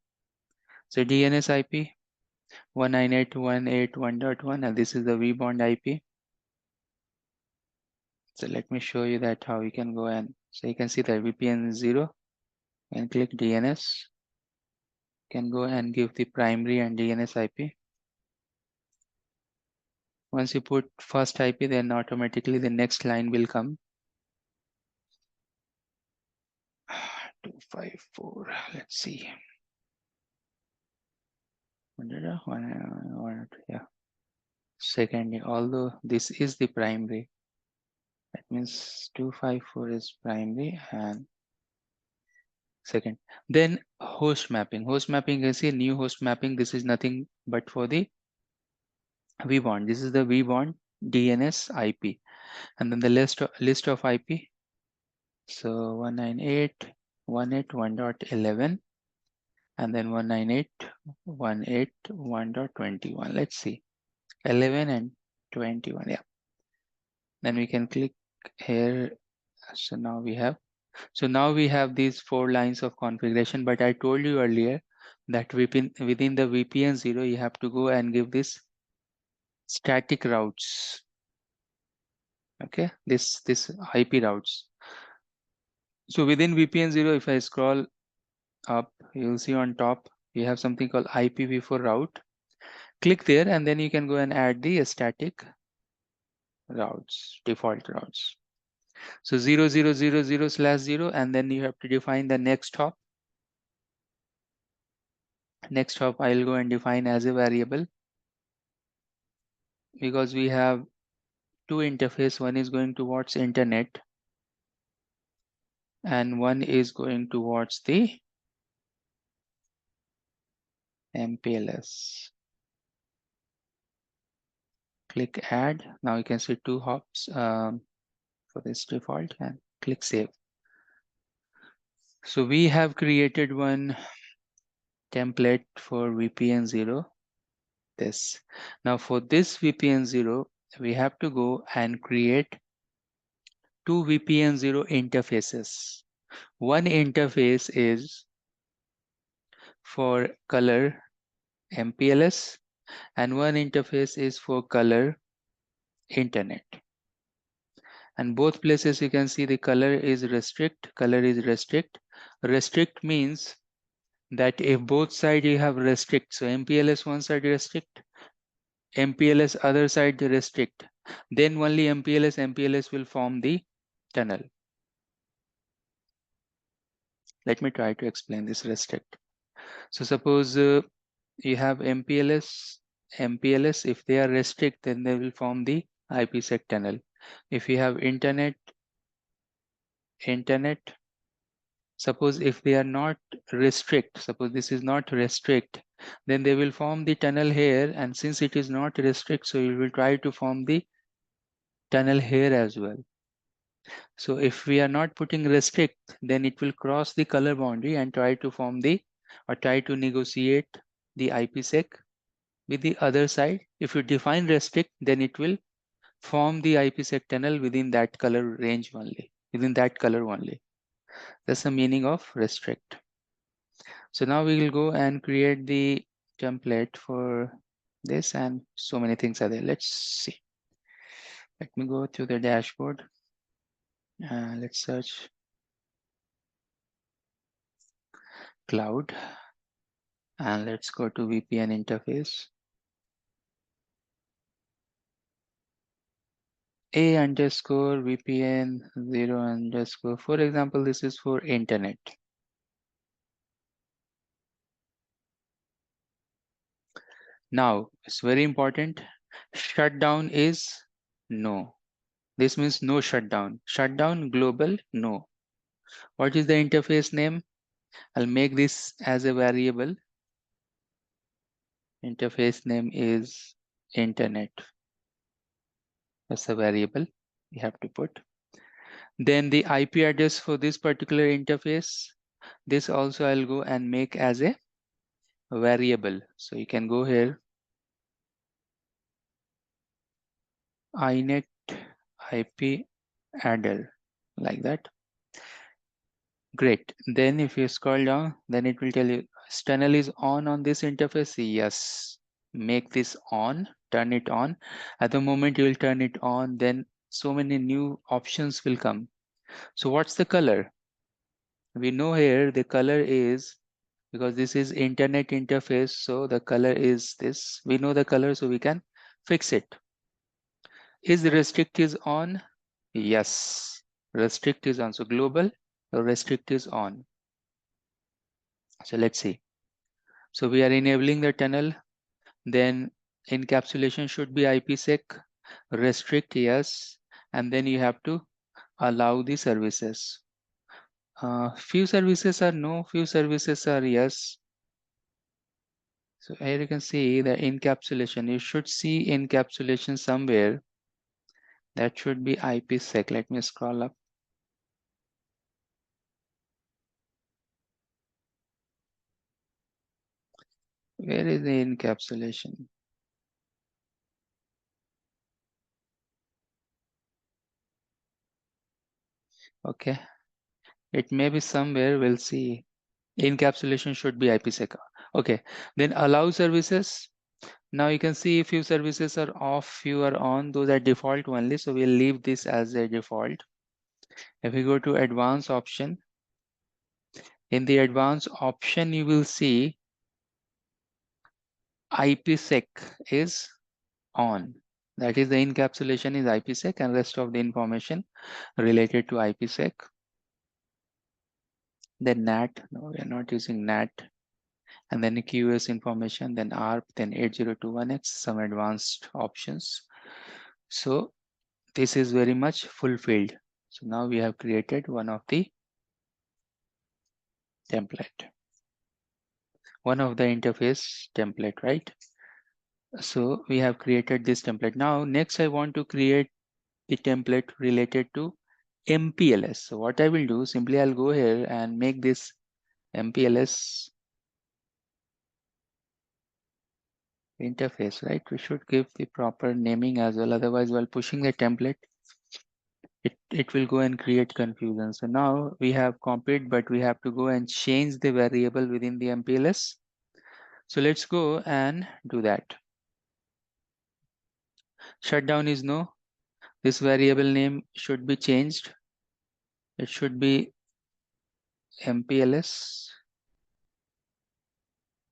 So DNS IP 198.168.1.1, and this is the vBond IP. So let me show you that how you can go and, so you can see that VPN 0 and click DNS. Can go and give the primary and DNS IP. Once you put first IP, then automatically the next line will come. 254. Let's see. Yeah. Second, although this is the primary, that means 254 is primary and second. Then host mapping. Host mapping, you see new host mapping. This is nothing but for the vBond. This is the vBond DNS IP, and then the list of IP. So 198.181.11, and then 198.181.21. Let's see, 11 and 21. Yeah. Then we can click here. So now we have these 4 lines of configuration. But I told you earlier that within the VPN 0, you have to go and give this static routes. Okay, this IP routes. So within VPN 0, if I scroll up, you'll see on top you have something called IPv4 route. Click there, and then you can go and add the static routes, default routes. So 0000/0, and then you have to define the next hop. Next hop, I'll go and define as a variable, because we have two interface. One is going towards internet and one is going towards the MPLS. Click add. Now you can see two hops for this default, and click save. So we have created one template for VPN 0. This. Now for this VPN 0, we have to go and create two VPN 0 interfaces. One interface is for color MPLS and one interface is for color internet. And both places you can see the color is restrict. Restrict means that if both sides you have restrict, so MPLS one side restrict, MPLS other side restrict, then only MPLS will form the tunnel. Let me try to explain this restrict. So suppose you have MPLS, if they are restrict, then they will form the IPsec tunnel. If you have internet, suppose if they are not restrict, suppose this is not restrict, then they will form the tunnel here, and since it is not restrict, so you will try to form the tunnel here as well. So if we are not putting restrict, then it will cross the color boundary and try to form the, or try to negotiate the IPsec with the other side. If you define restrict, then it will form the IPsec tunnel within that color range only, within that color only. That's the meaning of restrict. So now we will go and create the template for this, and so many things are there. Let's see. Let me go to the dashboard. Let's search cloud, and let's go to VPN interface. A_VPN 0_. For example, this is for internet. Now it's very important. Shutdown is no. This means no shutdown. Shutdown global, no. What is the interface name? I'll make this as a variable. Interface name is internet. That's a variable you have to put. Then the IP address for this particular interface, this also I'll go and make as a variable. So you can go here, inet IP addr, like that. Great. Then if you scroll down, then it will tell you tunnel is on this interface. Yes, make this on, turn it on. At the moment you will turn it on, then so many new options will come. So what's the color? We know here the color is, because this is internet interface, so the color is this. We know the color, so we can fix it. Is restrict is on? Yes, restrict is on. So global, so restrict is on. So let's see. So we are enabling the tunnel. Then encapsulation should be IPsec. Restrict, yes. And then you have to allow the services. Few services are no, few services are yes. So here you can see the encapsulation. You should see encapsulation somewhere. That should be IPsec. Let me scroll up. Where is the encapsulation? Okay, it may be somewhere. We'll see. Encapsulation should be IPsec. Okay, then allow services. Now you can see few services are off, few are on. Those are default only. So we'll leave this as a default. If we go to advanced option, in the advanced option, you will see IPsec is on. That is the encapsulation is IPsec, and rest of the information related to IPsec. Then NAT, no, we are not using NAT. and then QoS information, then ARP, then 8021X, some advanced options. So this is very much fulfilled. So now we have created one of the template, one of the interface template, right? So we have created this template. Now next I want to create the template related to MPLS. So what I will do, simply I'll go here and make this MPLS interface, right? We should give the proper naming as well. Otherwise, while pushing the template, it will go and create confusion. So now we have copied, but we have to go and change the variable within the MPLS. So let's go and do that. Shutdown is no. This variable name should be changed. It should be MPLS.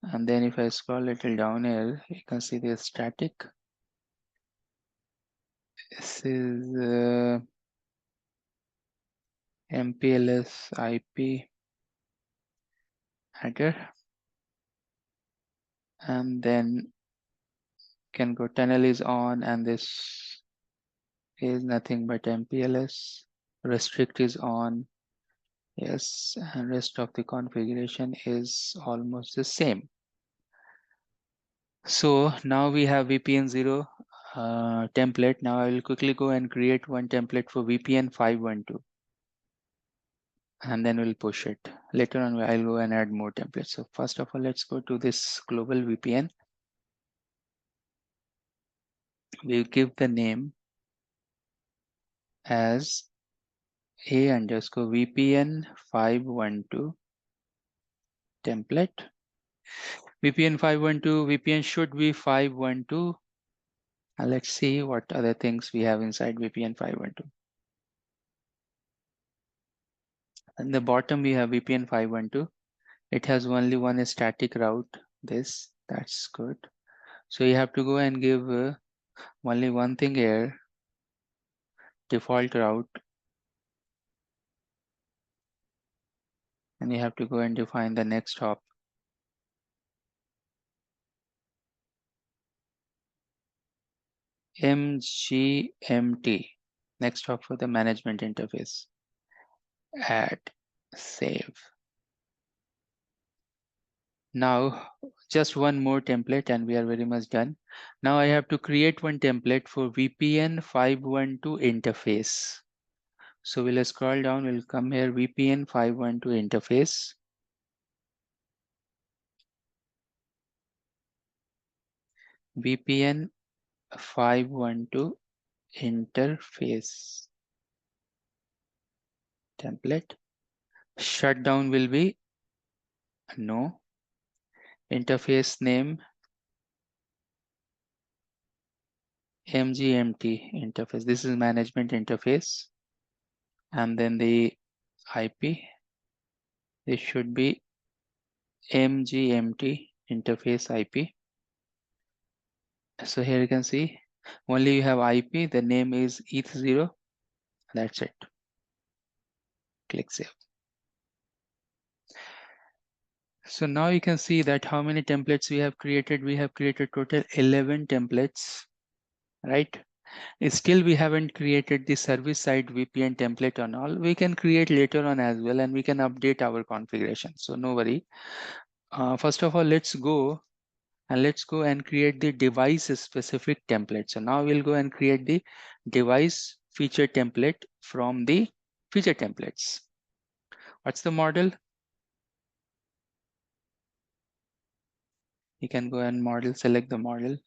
And then if I scroll a little down here, you can see the static. This is MPLS IP header. And then can go tunnel is on, and this is nothing but MPLS. Restrict is on. Yes, and rest of the configuration is almost the same. So now we have VPN 0 template. Now I will quickly go and create one template for VPN 512. And then we'll push it. Later on, I'll go and add more templates. So first of all, let's go to this global VPN. We'll give the name as A_VPN 512 template. VPN 512, VPN should be 512. And let's see what other things we have inside VPN 512. At the bottom, we have VPN 512. It has only one static route. That's good. So you have to go and give only one thing here, default route. And you have to go and define the next hop. MGMT, next hop for the management interface. Add, save. Now, just one more template and we are very much done. Now I have to create one template for VPN 512 interface. So we'll scroll down, we'll come here, VPN 512 interface. VPN 512 interface template. Shutdown will be no. Interface name MGMT interface. This is management interface. And then the IP, this should be MGMT interface IP. So here you can see only you have IP, the name is ETH0. That's it. Click save. So now you can see that how many templates we have created. We have created total 11 templates, right? Still we haven't created the service side VPN template on all. We can create later on as well, and we can update our configuration. So no worry. First of all, let's go and create the device specific template. So now we'll go and create the device feature template from the feature templates. What's the model? You can go and model, select the model.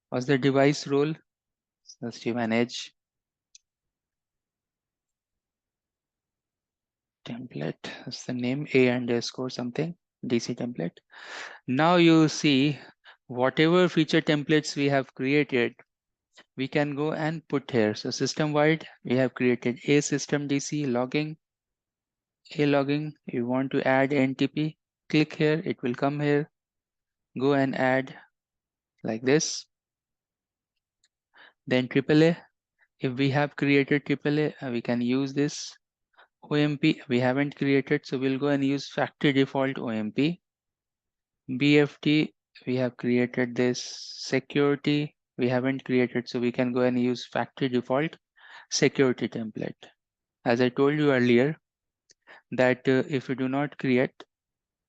What's the device role? That's vManage template. That's the name, A__ something, DC template. Now you see whatever feature templates we have created, we can go and put here. So system wide, we have created a system DC logging, a logging. You want to add NTP, click here, it will come here. Go and add like this. Then AAA, if we have created AAA, we can use this. OMP, we haven't created, so we'll go and use factory default OMP. BFT, we have created this. Security, we haven't created, so we can go and use factory default security template. As I told you earlier, that if you do not create,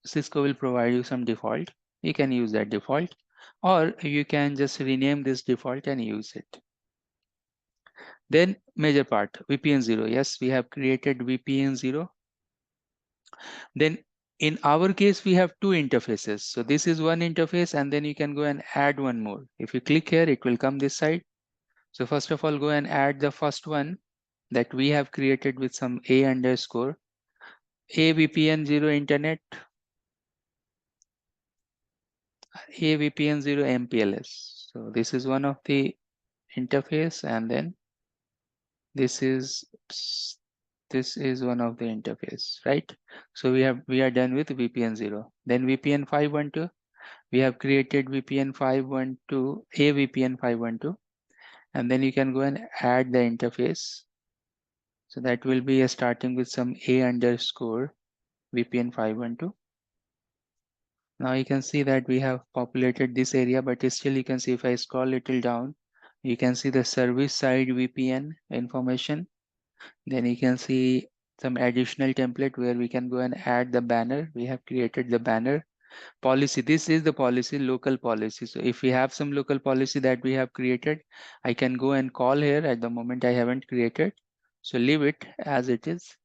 Cisco will provide you some default. You can use that default, or you can just rename this default and use it. Then major part, VPN 0. Yes, we have created VPN 0. Then in our case, we have two interfaces. So this is one interface, and then you can go and add one more. If you click here, it will come this side. So first of all, go and add the first one that we have created with some A underscore. A VPN 0 internet, A VPN 0 MPLS. So this is one of the interface, and then this is one of the interface, right? So we are done with VPN 0. Then VPN 512, we have created VPN 512, a VPN 512, and then you can go and add the interface. So that will be starting with some A underscore VPN 512. Now you can see that we have populated this area, but still you can see if I scroll a little down, you can see the service side VPN information. Then you can see some additional template where we can go and add the banner. We have created the banner. Policy, this is the policy, local policy. So if we have some local policy that we have created, I can go and call here. At the moment I haven't created, so leave it as it is.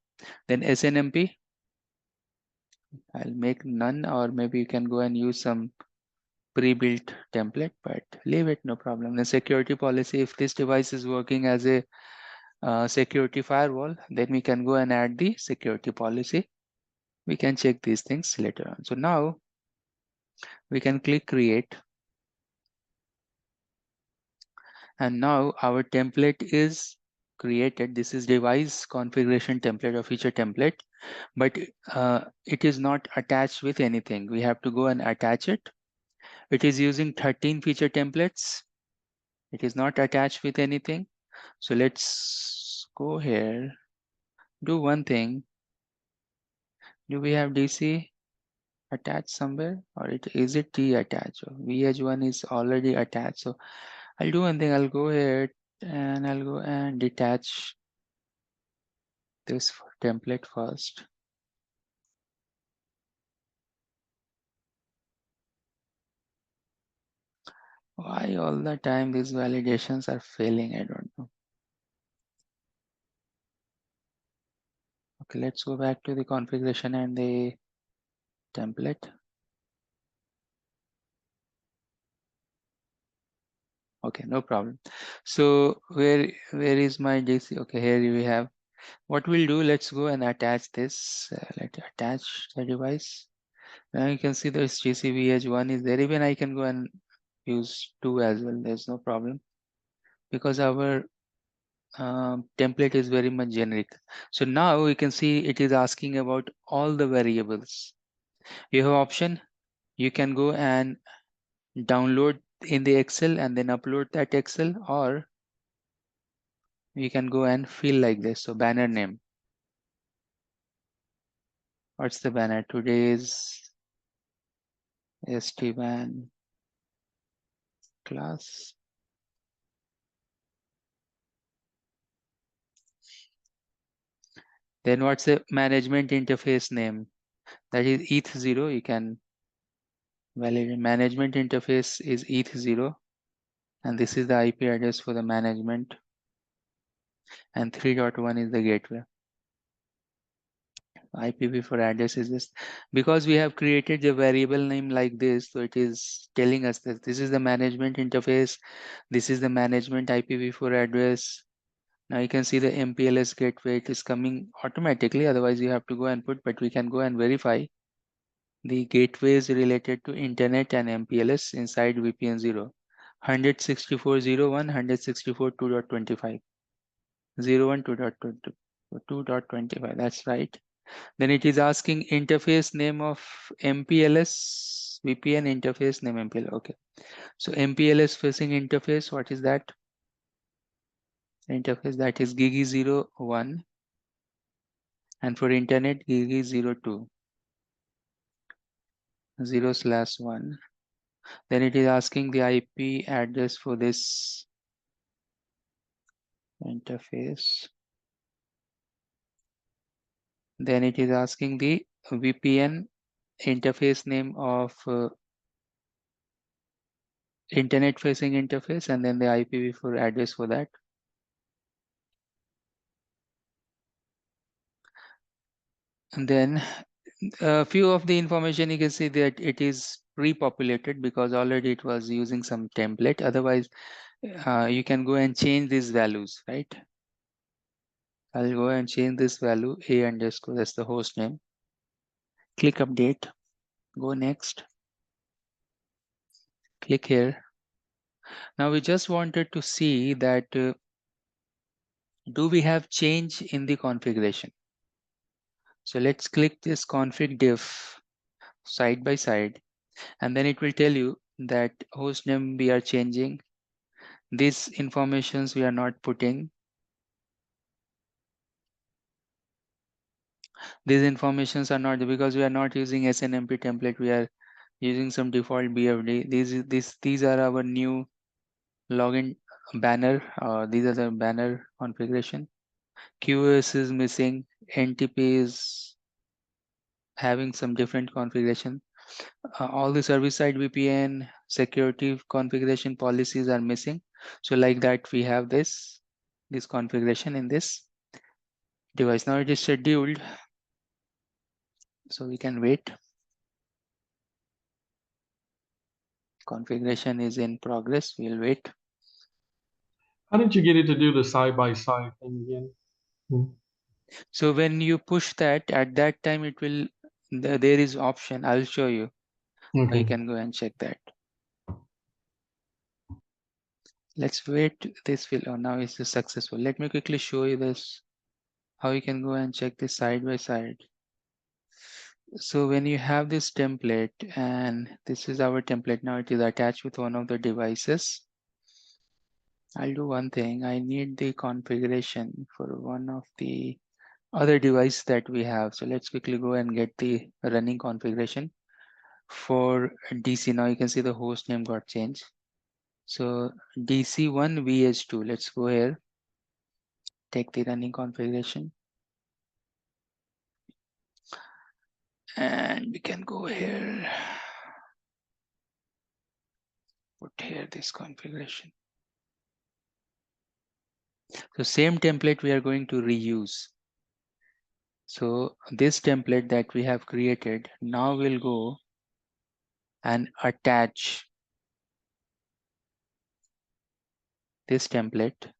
Then SNMP, I'll make none, or maybe you can go and use some pre-built template, but leave it, no problem. The security policy, if this device is working as a security firewall, then we can go and add the security policy. We can check these things later on. So now we can click create. And now our template is created. This is device configuration template or feature template, but it is not attached with anything. We have to go and attach it. It is using 13 feature templates. It is not attached with anything. So let's go here, do one thing. Do we have DC attached somewhere, or is it T attached? vEdge one is already attached. So I'll do one thing. I'll go ahead and I'll go and detach this template first. Why all the time these validations are failing? I don't know. Okay, let's go back to the configuration and the template. Okay, no problem. So where is my DC? Okay, here we have. What we'll do, let's go and attach this. Let's attach the device. Now you can see this GCVH one is there. Even I can go and use 2 as well. There's no problem, because our template is very much generic. So now we can see it is asking about all the variables. You have option. You can go and download in the Excel and then upload that Excel, or you can go and fill like this. So banner name. What's the banner? Today's SD-WAN class. Then what's the management interface name? That is ETH0. You can validate management interface is ETH0. And this is the IP address for the management. And 3.1 is the gateway. IPv4 address is this. Because we have created the variable name like this, so it is telling us that this is the management interface. This is the management IPv4 address. Now you can see the MPLS gateway. It is coming automatically. Otherwise you have to go and put, but we can go and verify the gateways related to internet and MPLS inside VPN 0. 164.01, 164.2.25. 01 2.25. That's right. Then it is asking interface name of MPLS, VPN interface name MPLS. Okay. So MPLS facing interface, what is that? Interface that is Gigi 01. And for internet, Gigi 02. 0/1. Then it is asking the IP address for this interface. Then it is asking the VPN interface name of internet facing interface, and then the IPv4 address for that. And then a few of the information you can see that it is pre-populated because already it was using some template. Otherwise, you can go and change these values, right? I'll go and change this value a underscore, that's the host name. Click update, go next, click here. Now we just wanted to see that do we have change in the configuration? So let's click this config diff side by side, and then it will tell you that host name we are changing. These informations we are not putting. These informations are not, because we are not using SNMP template. We are using some default BFD. These are our new login banner. These are the banner configuration. QoS is missing. NTP is having some different configuration. All the service side VPN security configuration policies are missing. So like that, we have this configuration in this device. Now it is scheduled, so we can wait. Configuration is in progress. We'll wait. How did you get it to do the side-by-side thing again? So when you push that, at that time it will, there is option. I'll show you. Okay. You can go and check that. Let's wait. This will, oh, now it's successful. Let me quickly show you this, how you can go and check this side by side. So when you have this template, and this is our template, now it is attached with one of the devices. I'll do one thing. I need the configuration for one of the other device that we have. So let's quickly go and get the running configuration for DC. Now you can see the host name got changed. So DC1 vEdge2. Let's go here. Take the running configuration. And we can go here. Put here this configuration. So same template we are going to reuse. So this template that we have created, now we'll go and attach this template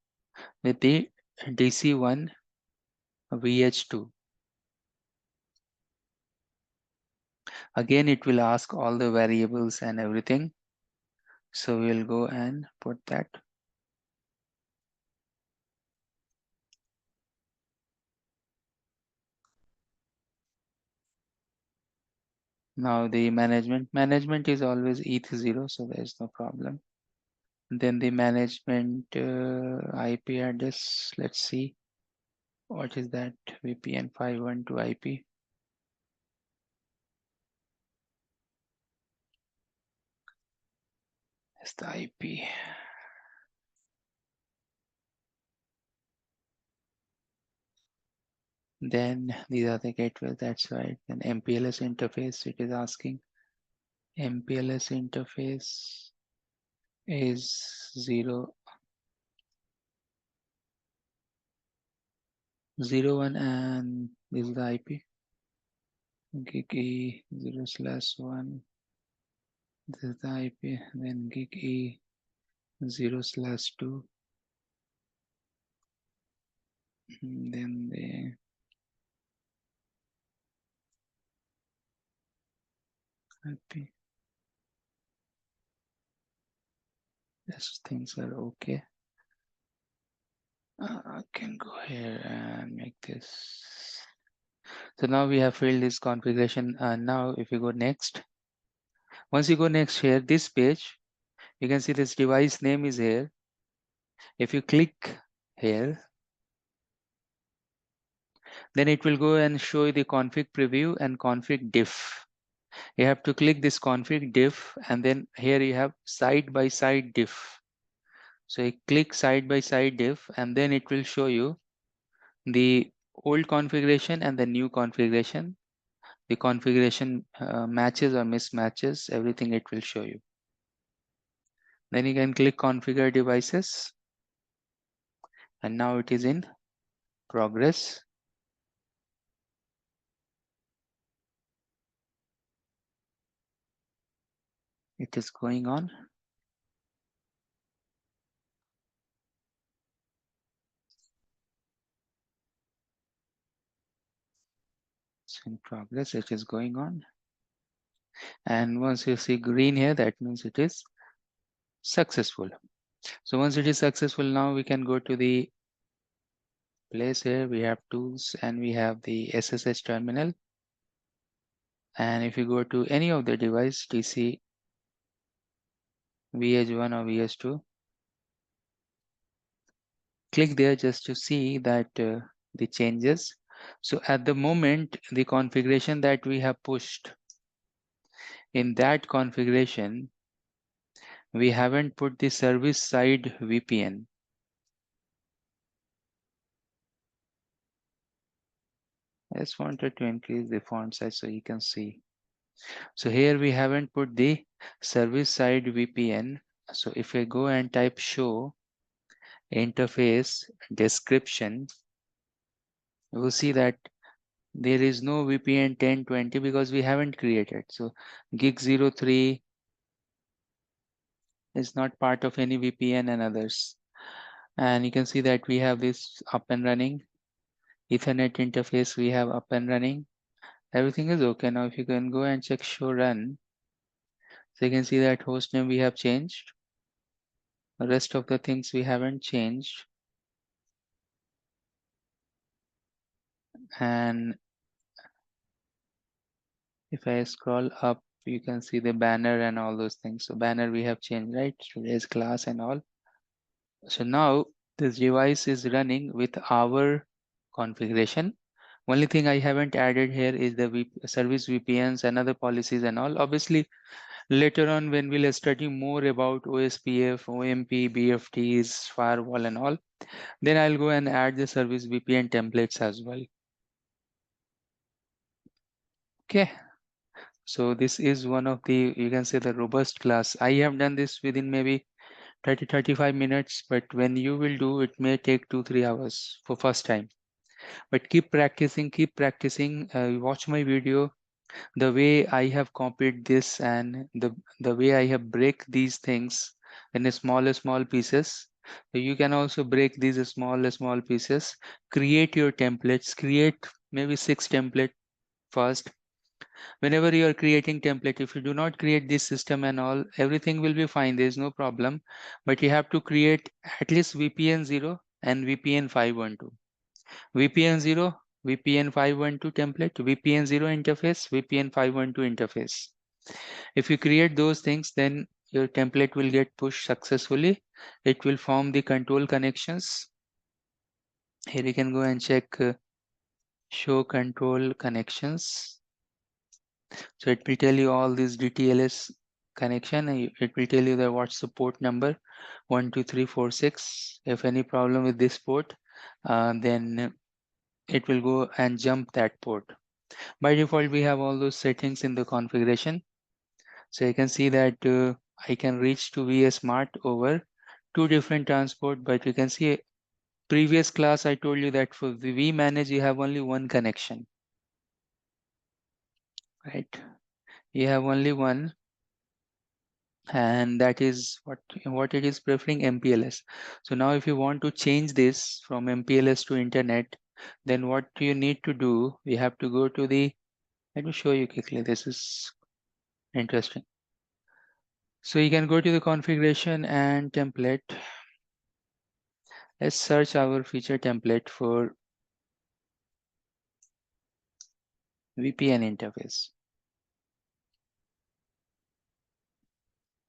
with the DC1 vEdge2. Again, it will ask all the variables and everything. So we'll go and put that. Now the management is always ETH0, so there's no problem. Then the management IP address, let's see. What is that? VPN 512 IP. That's the IP. Then these are the gateways, that's right. Then MPLS interface, it is asking. MPLS interface is 001, and this is the IP. Gig E 0/1. This is the IP. Then gig E 0/2. Then the IP. These things are okay. I can go here and make this. So now we have filled this configuration. Now if you go next, once you go next here, this page, you can see this device name is here. If you click here, then it will go and show you the config preview and config diff. You have to click this config diff, and then here you have side by side diff. So you click side by side diff, and then it will show you the old configuration and the new configuration. The configuration matches or mismatches, everything it will show you. Then you can click configure devices, and now it is in progress. It is going on. It's in progress, it is going on. And once you see green here, that means it is successful. So once it is successful, now we can go to the place here. We have tools and we have the SSH terminal. And if you go to any of the device, TC, vEdge1 or vEdge2, click there just to see that the changes. So at the moment, the configuration that we have pushed, in that configuration, we haven't put the service side VPN. I just wanted to increase the font size so you can see. So here we haven't put the service side VPN. So if I go and type show interface description, you will see that there is no VPN 1020 because we haven't created. So gig 03 is not part of any VPN and others. And you can see that we have this up and running. Ethernet interface we have up and running. Everything is okay. Now if you can go and check show run, so you can see that host name we have changed. The rest of the things we haven't changed. And if I scroll up, you can see the banner and all those things. So banner we have changed, right? Today's class and all. So now this device is running with our configuration. Only thing I haven't added here is the service VPNs and other policies and all. Obviously, later on when we'll study more about OSPF, OMP, BFTs, firewall and all, then I'll go and add the service VPN templates as well. Okay. So this is one of the, you can say, the robust class. I have done this within maybe 30-35 minutes, but when you will do, it may take 2-3 hours for first time. But keep practicing, watch my video. The way I have copied this and the way I have break these things in a small pieces. So you can also break these small pieces, create your templates, create maybe 6 templates first. Whenever you are creating template, if you do not create this system and all, everything will be fine. There is no problem, but you have to create at least VPN 0 and VPN 512. VPN 0, VPN 512 template, VPN 0 interface, VPN 512 interface. If you create those things, then your template will get pushed successfully. It will form the control connections. Here you can go and check show control connections. So it will tell you all these DTLS connection. It will tell you the what's the port number 12346. If any problem with this port, then it will go and jump that port. By default, we have all those settings in the configuration. So you can see that I can reach to VS Smart over 2 different transport, but you can see previous class I told you that for the vManage you have only one connection, right? You have only one, and that is what it is preferring MPLS. So now if you want to change this from MPLS to internet, then what you need to do, we have to go to the, let me show you quickly, this is interesting. So you can go to the configuration and template. Let's search our feature template for VPN interface.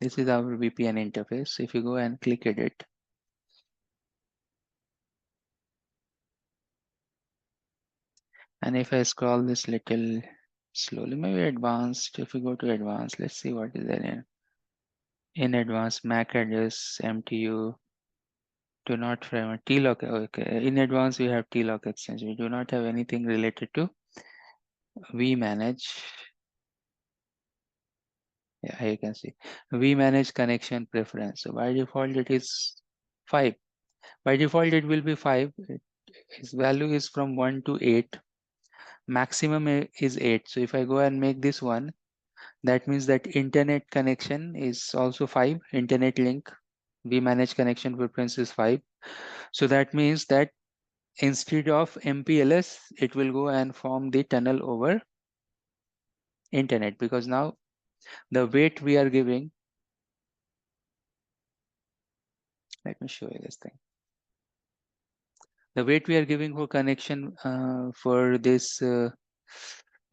This is our VPN interface. If you go and click edit, and if I scroll this little slowly, maybe advanced. If we go to advanced, let's see what is there in advanced. MAC address, MTU, do not frame TLOC. Okay, in advanced we have TLOC exchange. We do not have anything related to vManage. Yeah, here you can see vManage connection preference. So by default it is 5. By default it will be 5. Its value is from 1 to 8. Maximum is 8. So if I go and make this one, that means that internet connection is also 5. Internet link vManage connection preference is 5. So that means that instead of MPLS, it will go and form the tunnel over internet, because now the weight we are giving, let me show you this thing. The weight we are giving for connection for this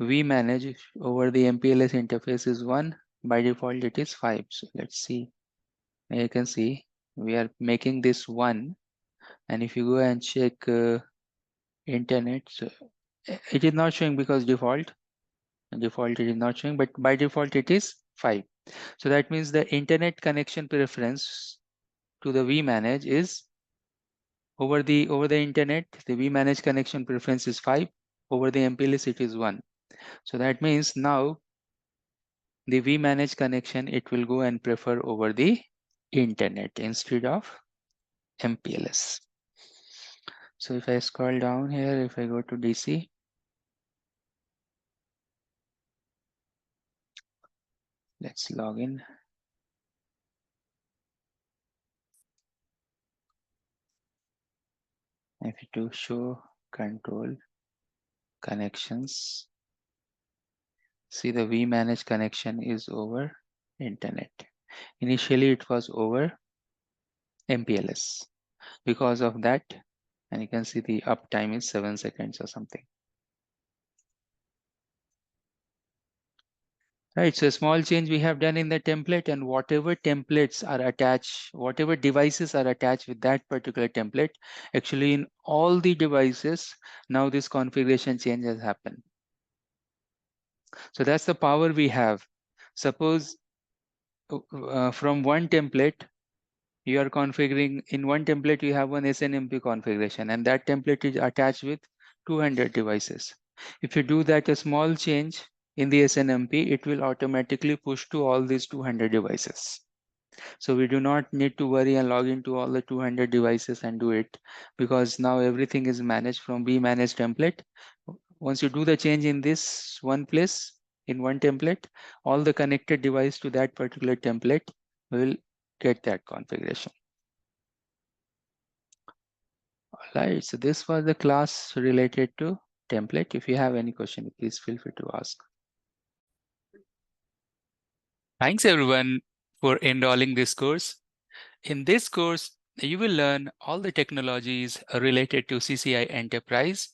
vManage over the MPLS interface is 1. By default, it is 5. So let's see. You can see we are making this 1. And if you go and check internet, so it is not showing because default it is not showing, but by default it is 5. So that means the internet connection preference to the vManage is over the internet. The vManage connection preference is 5. Over the MPLS it is 1. So that means now the vManage connection, it will go and prefer over the internet instead of MPLS. So if I scroll down here, if I go to DC, let's log in. If you do show control connections, see the vManage connection is over internet. Initially it was over MPLS. Because of that, and you can see the uptime is 7 seconds or something. Right, so a small change we have done in the template, and whatever templates are attached, whatever devices are attached with that particular template, actually in all the devices, now this configuration change has happened. So that's the power we have. Suppose from one template, you are configuring, in one template you have one SNMP configuration, and that template is attached with 200 devices. If you do that a small change in the SNMP, it will automatically push to all these 200 devices. So we do not need to worry and log into all the 200 devices and do it, because now everything is managed from vManage template. Once you do the change in this one place, in one template, all the connected device to that particular template will get that configuration. All right, so this was the class related to template. If you have any question, please feel free to ask. Thanks everyone for enrolling this course. In this course, you will learn all the technologies related to CCIE Enterprise.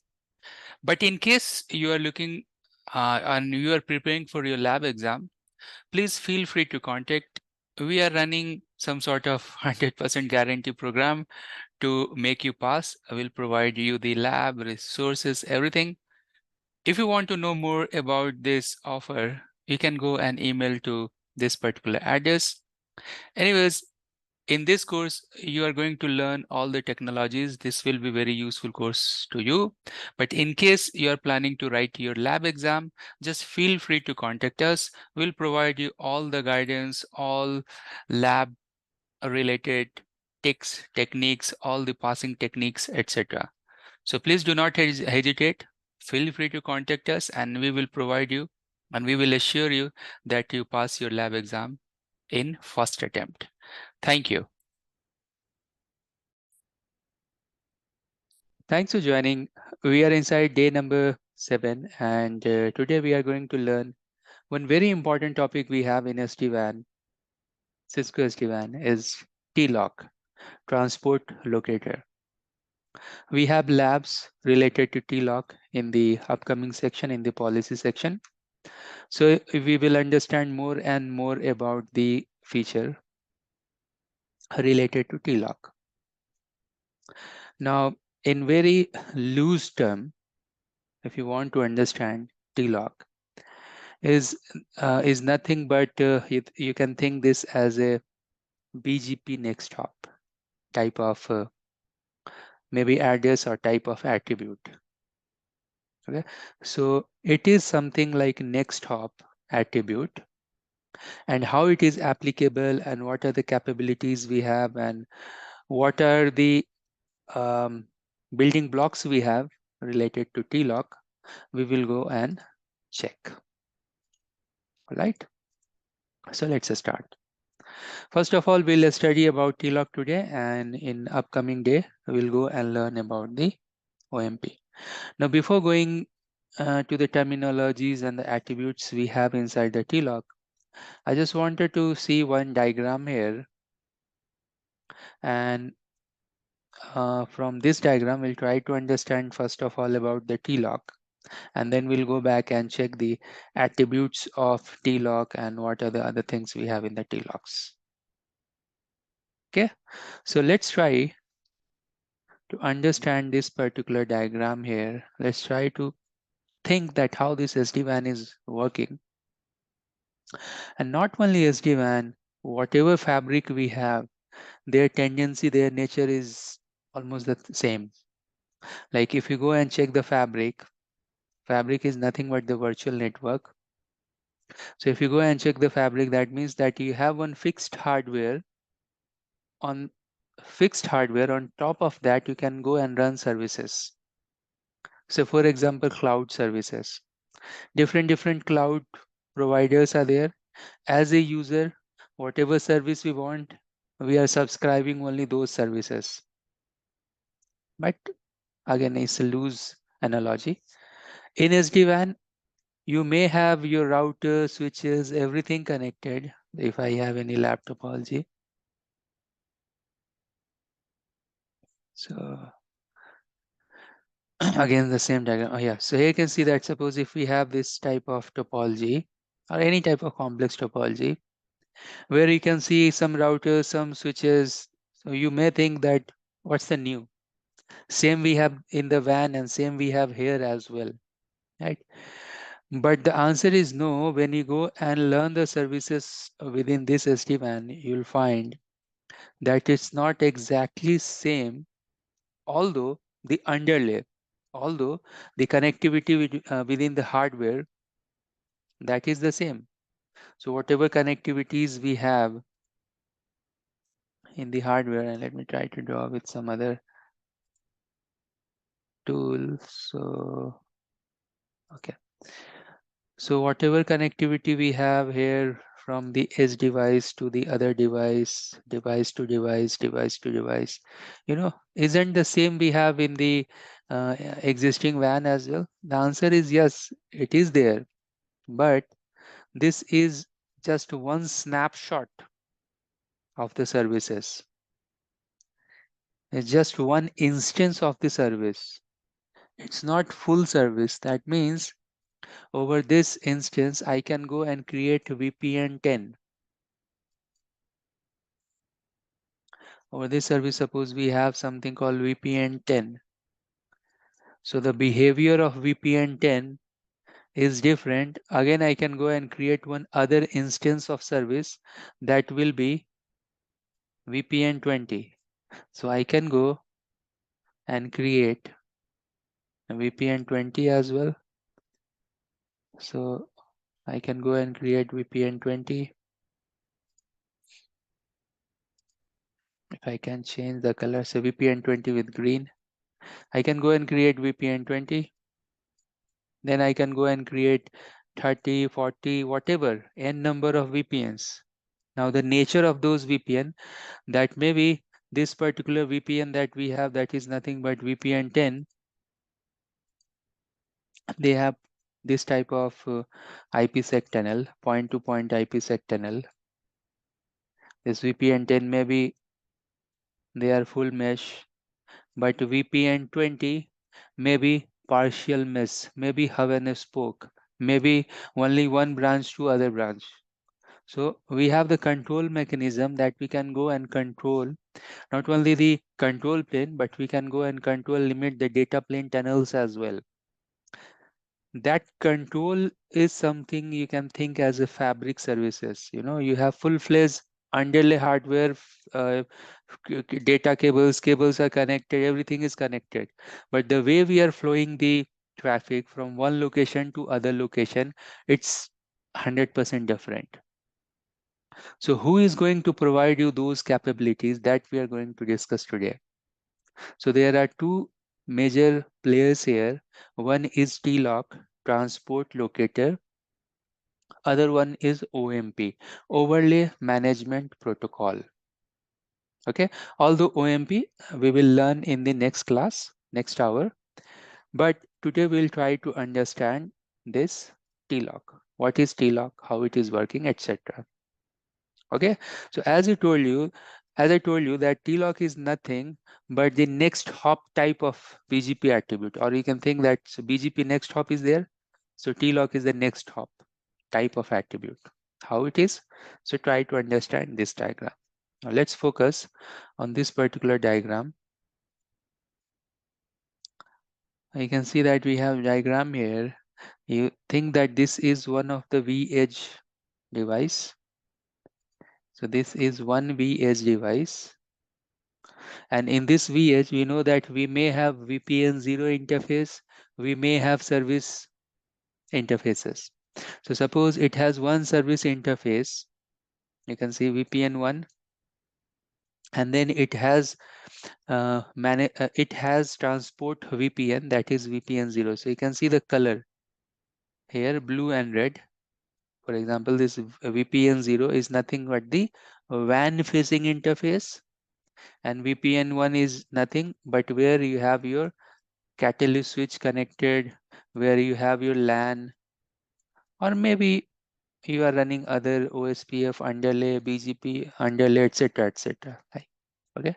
But in case you are looking and you are preparing for your lab exam, please feel free to contact. We are running some sort of 100% guarantee program to make you pass. I will provide you the lab, resources, everything. If you want to know more about this offer, you can go and email to this particular address. Anyways, in this course, you are going to learn all the technologies. This will be very useful course to you. But in case you are planning to write your lab exam, just feel free to contact us. We'll provide you all the guidance, all lab related tips, techniques, all the passing techniques, etc. So please do not hesitate. Feel free to contact us and we will provide you and we will assure you that you pass your lab exam in first attempt. Thank you. Thanks for joining. We are inside day number 7 and today we are going to learn one very important topic we have in SD-WAN, Cisco SD-WAN, is TLOC, Transport Locator. We have labs related to TLOC in the upcoming section, in the policy section. So we will understand more and more about the feature related to TLOC. Now, in very loose term, if you want to understand TLOC, is nothing but you can think this as a BGP next hop type of maybe address or type of attribute. Okay, so it is something like next hop attribute, and how it is applicable and what are the capabilities we have and what are the building blocks we have related to TLOC, we will go and check. All right, so let's start. First of all, we'll study about TLOC today, and in upcoming day, we'll go and learn about the OMP. Now, before going to the terminologies and the attributes we have inside the TLOC, I just wanted to see one diagram here. And from this diagram, we'll try to understand first of all about the TLOC. And then we'll go back and check the attributes of TLOC and what are the other things we have in the TLOCs. Okay, so let's try to understand this particular diagram here. Let's try to think that how this SD-WAN is working. And not only SD-WAN, whatever fabric we have, their tendency, their nature is almost the same. Like if you go and check the fabric is nothing but the virtual network. So if you go and check the fabric, that means that you have one fixed hardware. On fixed hardware, on top of that, you can go and run services. So for example, cloud services. Different cloud providers are there. As a user, whatever service we want, we are subscribing only those services. But again, it's a loose analogy. In SD-WAN, you may have your router, switches, everything connected. If I have any lab topology. So again, the same diagram. Oh yeah, so here you can see that suppose if we have this type of topology or any type of complex topology, where you can see some routers, some switches. So you may think that what's the new? Same we have in the WAN and same we have here as well, right? But the answer is no. When you go and learn the services within this SD-WAN, you'll find that it's not exactly same, although the underlay, although the connectivity within the hardware, that is the same. So whatever connectivities we have in the hardware, and let me try to draw with some other tool. So okay, so whatever connectivity we have here from the edge device to the other device, device to device, device to device, isn't the same we have in the existing WAN as well? The answer is yes, it is there, but this is just one snapshot of the services. It's just one instance of the service. It's not full service. That means over this instance, I can go and create VPN 10. Over this service, suppose we have something called VPN 10. So the behavior of VPN 10 is different. Again, I can go and create one other instance of service that will be VPN 20. So I can go and create a VPN 20 as well. So I can go and create VPN 20. If I can change the color, so VPN 20 with green. I can go and create VPN 20. Then I can go and create 30, 40, whatever, n number of VPNs. Now the nature of those VPN, that may be this particular VPN that we have, that is nothing but VPN 10. They have this type of IPsec tunnel, point-to-point IPsec tunnel. This VPN 10 maybe they are full mesh, but VPN 20 maybe partial mesh, maybe hub and spoke, maybe only one branch to other branch. So we have the control mechanism that we can go and control not only the control plane, but we can go and control limit the data plane tunnels as well. That control is something you can think as a fabric services. You know, you have full-fledged underlay hardware, data cables are connected, everything is connected. But the way we are flowing the traffic from one location to other location, it's 100% different. So who is going to provide you those capabilities that we are going to discuss today? So there are two major players here. One is TLOC, Transport Locator. Other one is OMP, Overlay Management Protocol. Okay, although OMP we will learn in the next class, next hour. But today we'll try to understand this TLOC. What is TLOC, how it is working, etc. Okay, so as I told you that TLOC is nothing but the next hop type of BGP attribute, or you can think that BGP next hop is there. So TLOC is the next hop type of attribute. How it is? So try to understand this diagram. Now let's focus on this particular diagram. You can see that we have diagram here. You think that this is one of the vEdge device. So this is one vEdge device. And in this vEdge, we know that we may have VPN 0 interface, we may have service interfaces. So suppose it has one service interface, you can see VPN 1, and then it has transport VPN, that is VPN 0. So you can see the color here, blue and red. For example, this VPN 0 is nothing but the WAN facing interface, and VPN 1 is nothing but where you have your catalyst switch connected, where you have your LAN, or maybe you are running other OSPF underlay, BGP underlay, etc., etc. Okay,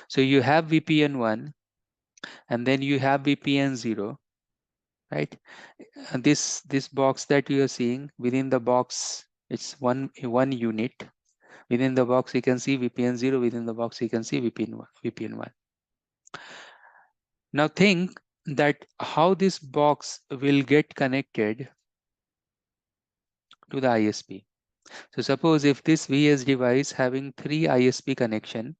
so you have VPN 1, and then you have VPN 0, right? And this box that you are seeing, within the box, it's one unit. Within the box, you can see VPN 0. Within the box, you can see VPN 1. Now think that how this box will get connected to the ISP. So suppose if this VS device having 3 ISP connection,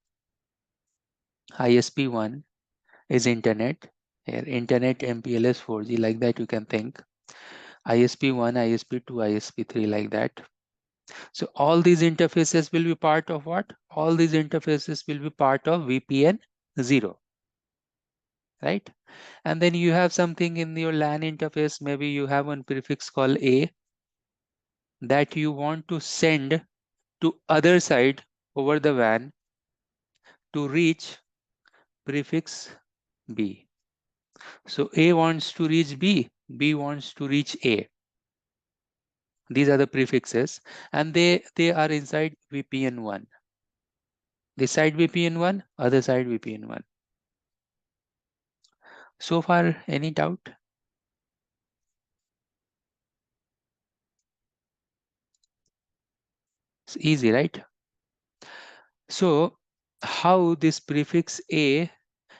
ISP 1 is internet, here internet MPLS 4G, like that you can think. ISP 1, ISP 2, ISP 3, like that. So all these interfaces will be part of what? All these interfaces will be part of VPN 0, right? And then you have something in your LAN interface, maybe you have one prefix called A that you want to send to other side over the WAN to reach prefix B. So A wants to reach B, B wants to reach A. These are the prefixes, and they are inside VPN 1. This side VPN 1, other side VPN 1. So far, any doubt? It's easy, right? So how this prefix A,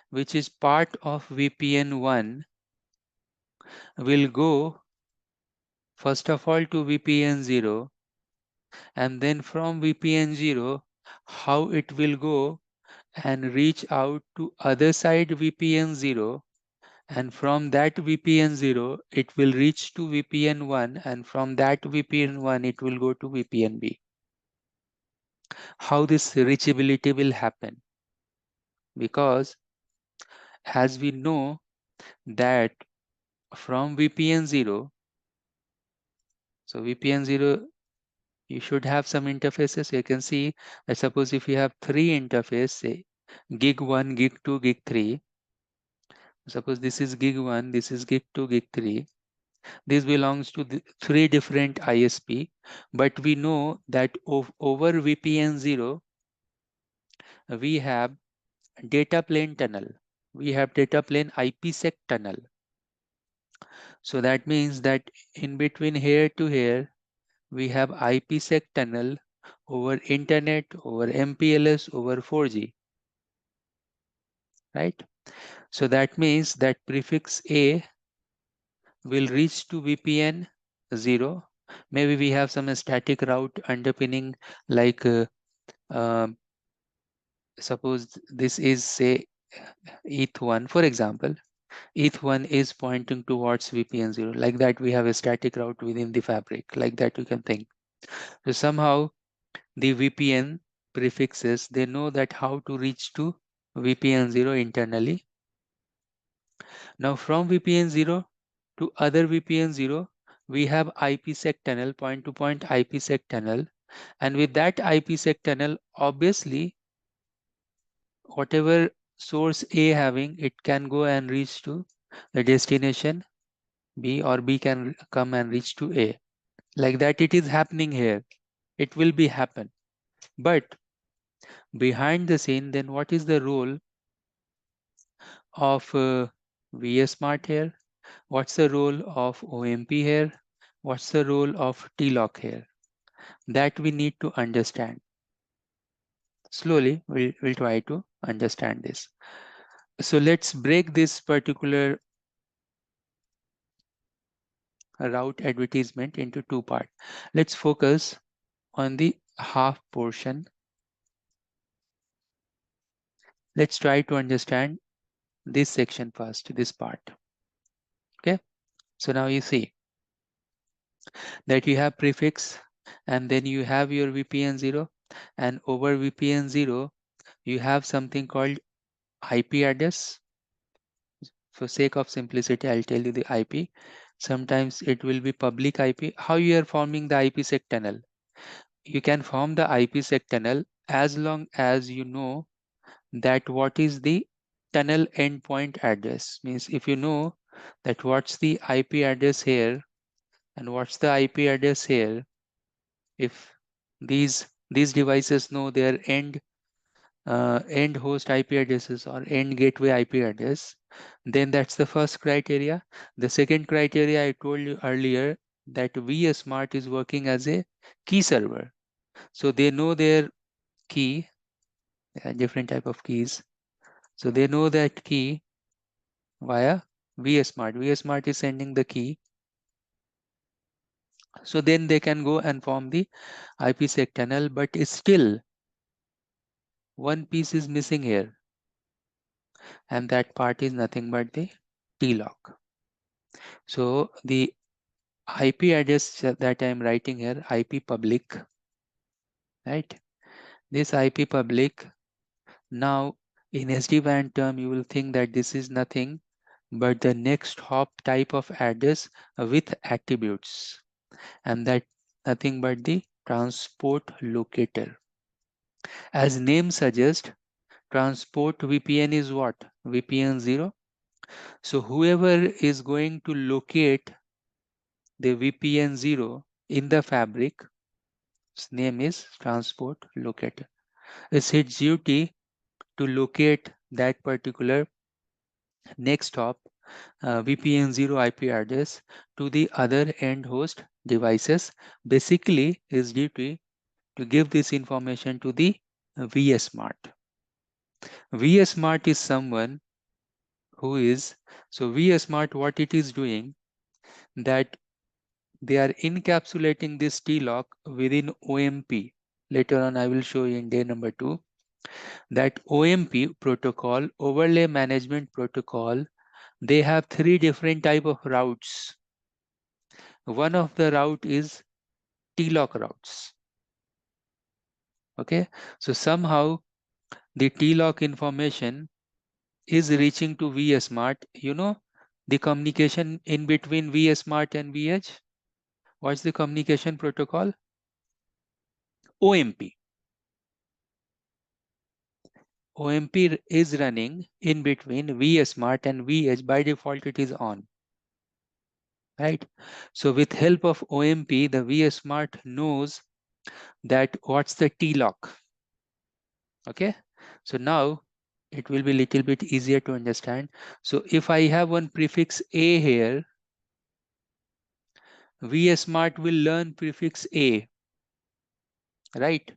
which is part of VPN 1, will go first of all to VPN 0, and then from VPN 0, how it will go and reach out to other side VPN 0, and from that VPN 0 it will reach to VPN 1, and from that VPN 1 it will go to VPN B. How this reachability will happen? Because as we know that from VPN 0, so VPN 0, you should have some interfaces. You can see that suppose if you have 3 interfaces, say gig 1, gig 2, gig 3. Suppose this is gig 1, this is gig 2, gig 3. This belongs to the 3 different ISP, but we know that over VPN 0, we have data plane tunnel. We have data plane IPsec tunnel. So that means that in between here to here, we have IPsec tunnel over internet, over MPLS, over 4G, right? So that means that prefix A will reach to VPN 0. Maybe we have some static route underpinning, like suppose this is, say, ETH1, for example. ETH1 is pointing towards VPN 0. Like that, we have a static route within the fabric. Like that, you can think. So somehow the VPN prefixes, they know that how to reach to VPN 0 internally. Now from VPN 0 to other VPN 0, we have IPsec tunnel, point-to-point IPsec tunnel. And with that IPsec tunnel, obviously, whatever source A having, it can go and reach to the destination B, or B can come and reach to A. Like that, it is happening here. It will be happen. But behind the scene, then what is the role of vSmart here? What's the role of OMP here? What's the role of TLOC here? That we need to understand. Slowly, we'll try to understand this. So let's break this particular route advertisement into two parts. Let's focus on the half portion. Let's try to understand this section first, this part. Okay, so now you see that you have prefix, and then you have your VPN 0, and over VPN 0 you have something called IP address. For sake of simplicity, I'll tell you the IP. Sometimes it will be public IP. How you are forming the IPsec tunnel? You can form the IPsec tunnel as long as you know that what is the tunnel endpoint address. Means if you know that what's the IP address here and what's the IP address here, if these devices know their end host IP addresses or end gateway IP address, then that's the first criteria. The second criteria I told you earlier, that vSmart is working as a key server. So they know their key, different type of keys. So they know that key via vSmart. vSmart is sending the key. So then they can go and form the IPsec tunnel, but still one piece is missing here. And that part is nothing but the TLOC. So the IP address that I'm writing here, IP public, right? This IP public, now in SD-WAN term, you will think that this is nothing but the next hop type of address with attributes, and that nothing but the transport locator. As name suggests, transport VPN is what? VPN 0. So whoever is going to locate the VPN 0 in the fabric, its name is transport locator. It's its duty to locate that particular next hop VPN 0 IP address to the other end host devices. Basically, its duty to give this information to the vSmart. vSmart is someone who is, so vSmart, what it is doing, that they are encapsulating this TLOC within OMP. Later on, I will show you in day number 2 that OMP protocol, overlay management protocol, they have 3 different type of routes. One of the route is TLOC routes. Okay, so somehow the TLOC information is reaching to vSmart. You know the communication in between vSmart and vEdge? What's the communication protocol? OMP. OMP is running in between vSmart and vEdge. By default, it is on. Right? So with help of OMP, the vSmart knows that what's the TLOC. Okay, so now it will be a little bit easier to understand. So if I have one prefix A here, vSmart will learn prefix A, right?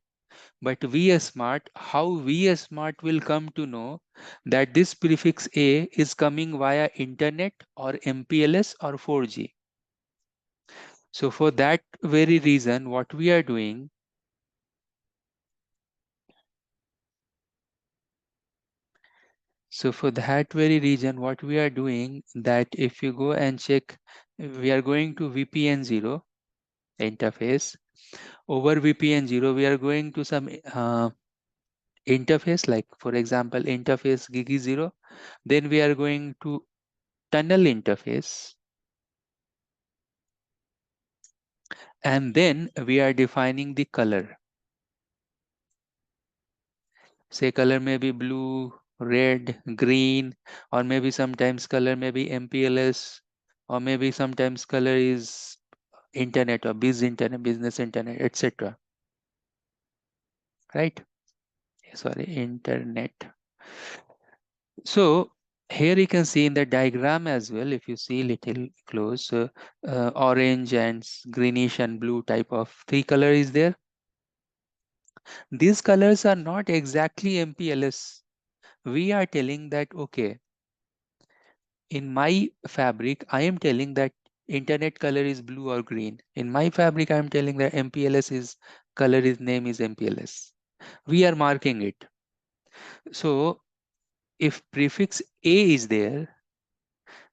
But vSmart, how vSmart will come to know that this prefix A is coming via internet or MPLS or 4G? So for that very reason, what we are doing, that if you go and check, we are going to VPN 0 interface. Over VPN 0, we are going to some interface, like for example, interface Gigi 0. Then we are going to tunnel interface. And then we are defining the color. Say color may be blue, red, green, or maybe sometimes color may be MPLS, or maybe sometimes color is internet or business internet, etc. Right? Sorry, internet. So here you can see in the diagram as well, if you see little close, orange and greenish and blue type of three color is there. These colors are not exactly MPLS. We are telling that, okay, in my fabric, I am telling that internet color is blue or green. In my fabric, I am telling that MPLS is color is name is MPLS. We are marking it. So if prefix A is there,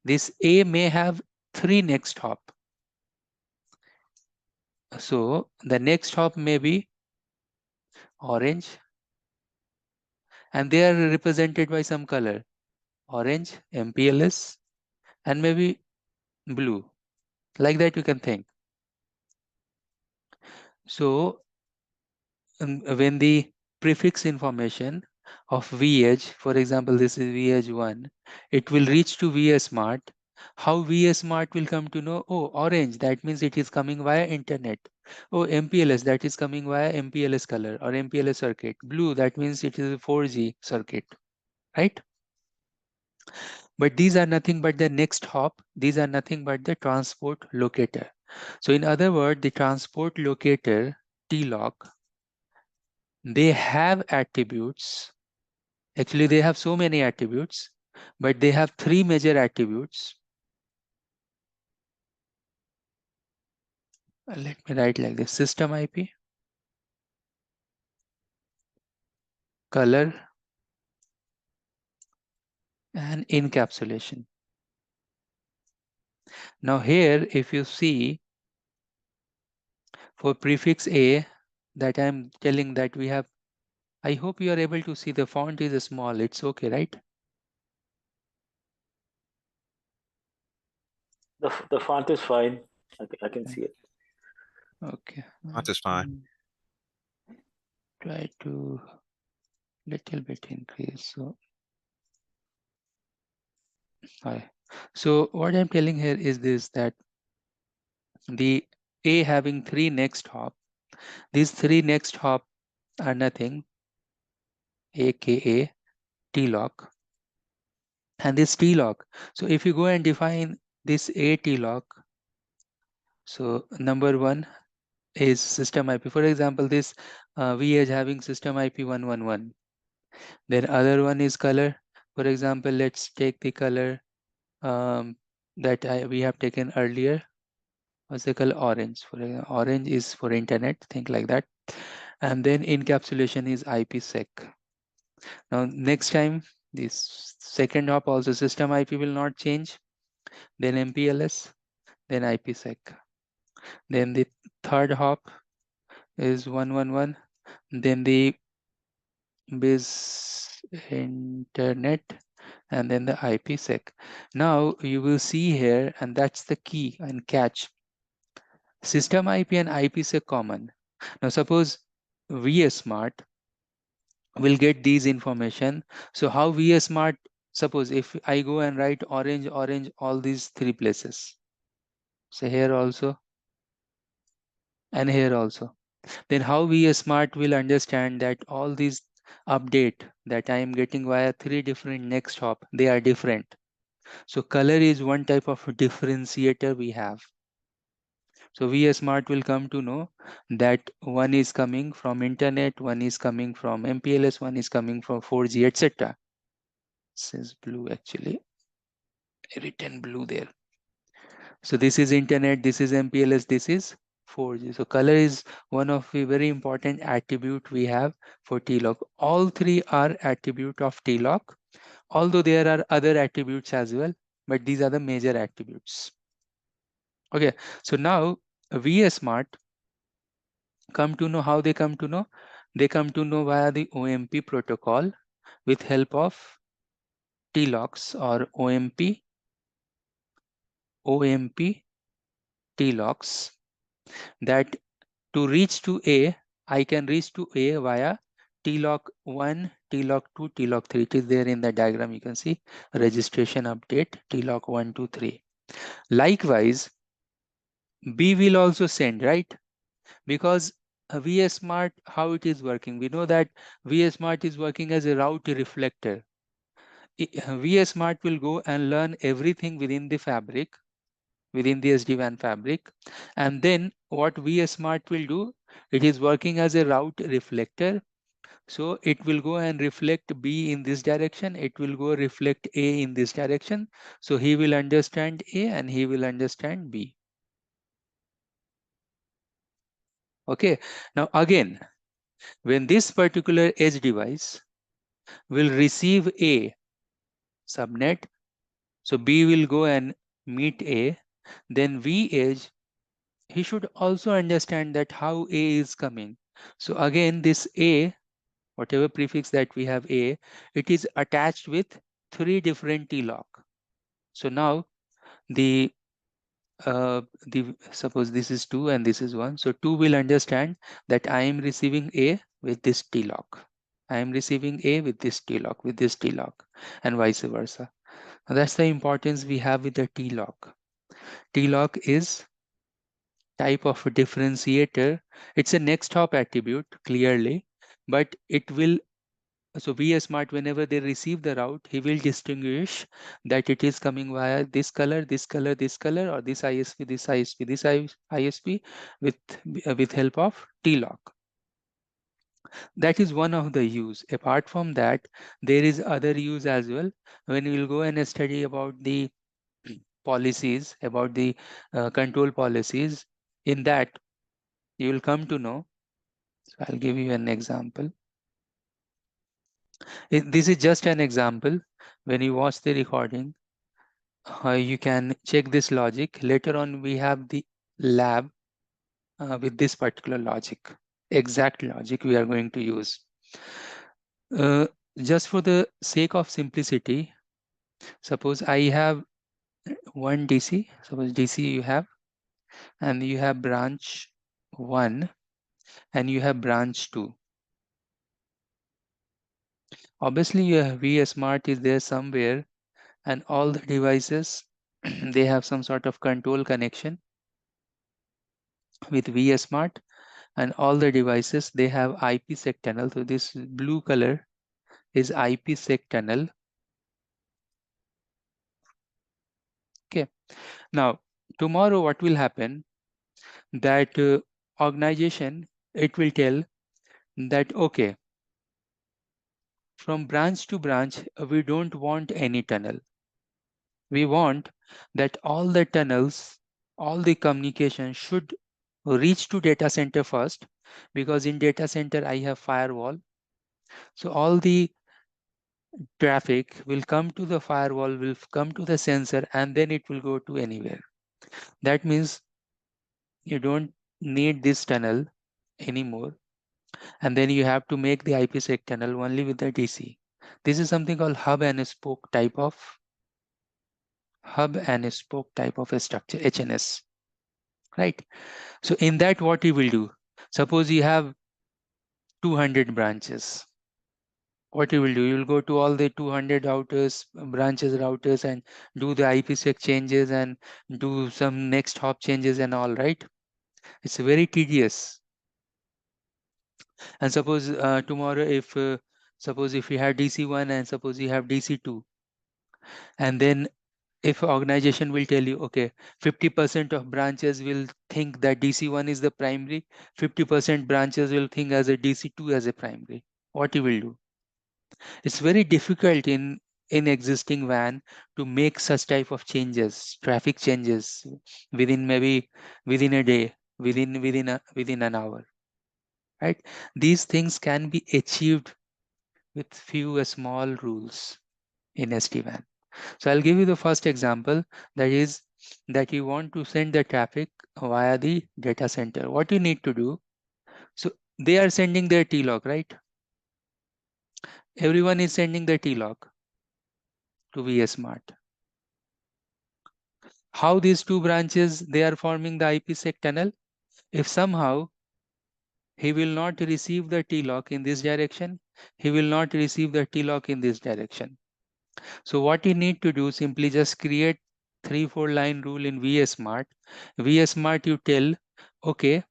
this A may have 3 next hop. So the next hop may be orange, and they are represented by some color, orange, MPLS, and maybe blue. Like that you can think. So when the prefix information of vEdge, for example, this is vEdge 1, it will reach to vSmart. How vSmart will come to know, oh, orange, that means it is coming via internet. Oh, MPLS, that is coming via MPLS color or MPLS circuit. Blue, that means it is a 4G circuit, right? But these are nothing but the next hop. These are nothing but the transport locator. So in other words, the transport locator, TLOC, they have attributes. Actually, they have so many attributes, but they have 3 major attributes. Let me write like this: system IP, color, and encapsulation. Now here, if you see for prefix A, that I'm telling that we have, I hope you are able to see the font is small. It's okay, right? The font is fine. I can see it. Okay. Font is fine. Try to little bit increase. So, hi. So what I'm telling here is this, that the A having 3 next hop. These 3 next hop are nothing, aka TLOC, and this TLOC. So if you go and define this A TLOC, so number 1 is system IP. For example, this vEdge having system IP 111. Then other one is color. For example, let's take the color that we have taken earlier. What's the color? Orange. For example, orange is for internet, think like that. And then encapsulation is IPsec. Now next time, this second hop also system IP will not change. Then MPLS, then IPsec. Then the third hop is 111. Then the base internet, and then the IPsec. Now you will see here, and that's the key and catch. System IP and IPsec common. Now suppose vSmart will get these information. So how vSmart, suppose if I go and write orange, orange, all these 3 places. So here also, and here also. Then how vSmart will understand that all these update that I am getting via 3 different next hop, they are different. So color is one type of differentiator we have. So vSmart will come to know that one is coming from internet, one is coming from MPLS, one is coming from 4G, etc. This is blue actually, written blue there. So this is internet, this is MPLS, this is 4G. So color is one of the very important attribute we have for TLOC. All three are attribute of TLOC, although there are other attributes as well, but these are the major attributes. Okay, so now vSmart come to know how they come to know. They come to know via the OMP protocol with help of TLOCs or OMP TLOCs, that to reach to A, I can reach to A via TLOC 1, TLOC 2, TLOC 3. It is there in the diagram. You can see registration update TLOC 1, 2, 3. Likewise, B will also send, right? Because vSmart, how it is working? We know that vSmart is working as a route reflector. vSmart will go and learn everything within the fabric, within the SD-WAN fabric. And then what vSmart will do, it is working as a route reflector. So it will go and reflect B in this direction. It will go reflect A in this direction. So he will understand A and he will understand B. Okay. Now again, when this particular edge device will receive A subnet, so B will go and meet A, then vEdge, he should also understand that how A is coming. So again, this A, whatever prefix that we have A, it is attached with 3 different TLOC. So now the suppose this is 2 and this is 1. So 2 will understand that I am receiving A with this TLOC. I am receiving A with this TLOC, with this TLOC, and vice versa. Now that's the importance we have with the TLOC. TLOC is type of a differentiator. It's a next hop attribute clearly, but it will, so vSmart, whenever they receive the route, he will distinguish that it is coming via this color, this color, this color, or this ISP, this ISP, this ISP with help of TLOC. That is one of the use. Apart from that, there is other use as well. When we will go and study about the policies, about the control policies, in that you will come to know. So I'll give you an example. This is just an example. When you watch the recording, you can check this logic. Later on, we have the lab with this particular logic, exact logic we are going to use. Just for the sake of simplicity, suppose I have one DC, suppose DC you have, and you have branch 1 and you have branch 2. Obviously, your vSmart is there somewhere, and all the devices, they have some sort of control connection with vSmart, and all the devices, they have IPsec tunnel. So this blue color is IPsec tunnel. Okay. Now, tomorrow what will happen, that organization, it will tell that, okay, from branch to branch, we don't want any tunnel. We want that all the tunnels, all the communication should reach to data center first, because in data center I have firewall. So all the traffic will come to the firewall, will come to the sensor, and then it will go to anywhere. That means you don't need this tunnel anymore. And then you have to make the IPsec tunnel only with the DC. This is something called hub and spoke type of a structure, HNS, right? So in that, what you will do, suppose you have 200 branches. What you will do, you will go to all the 200 branches and do the IPsec changes and do some next hop changes and all, right? It's very tedious. And suppose tomorrow, if suppose if you have DC1 and suppose you have DC2, and then if organization will tell you, okay, 50% of branches will think that DC1 is the primary, 50% branches will think as a DC2 as a primary, what you will do? It's very difficult in existing WAN to make such type of changes, traffic changes within maybe within a day, within an hour, right? These things can be achieved with few small rules in SD-WAN. So I'll give you the first example, that is that you want to send the traffic via the data center. What you need to do, so they are sending their TLOC, right? Everyone is sending their TLOC to vSmart. How these two branches, they are forming the IPsec tunnel? If somehow he will not receive the TLOC in this direction, he will not receive the TLOC in this direction. So what you need to do, simply just create 3-4 line rule in vSmart. vSmart you tell, okay,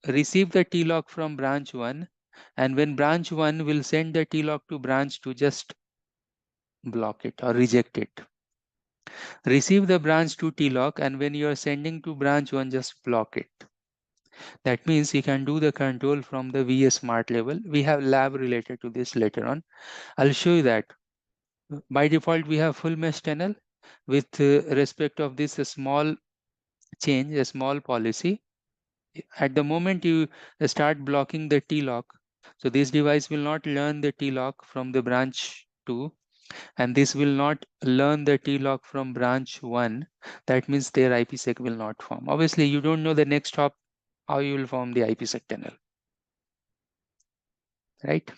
receive the TLOC from branch 1, and when branch 1 will send the TLOC to branch 2, just block it or reject it. Receive the branch 2 TLOC, and when you are sending to branch 1, just block it. That means you can do the control from the vSmart level. We have lab related to this later on. I'll show you that. By default, we have full mesh tunnel. With respect of this small change, a small policy, at the moment you start blocking the TLOC, so this device will not learn the TLOC from the branch 2, and this will not learn the TLOC from branch 1. That means their IPsec will not form. Obviously, you don't know the next hop, how you will form the IPsec tunnel, right?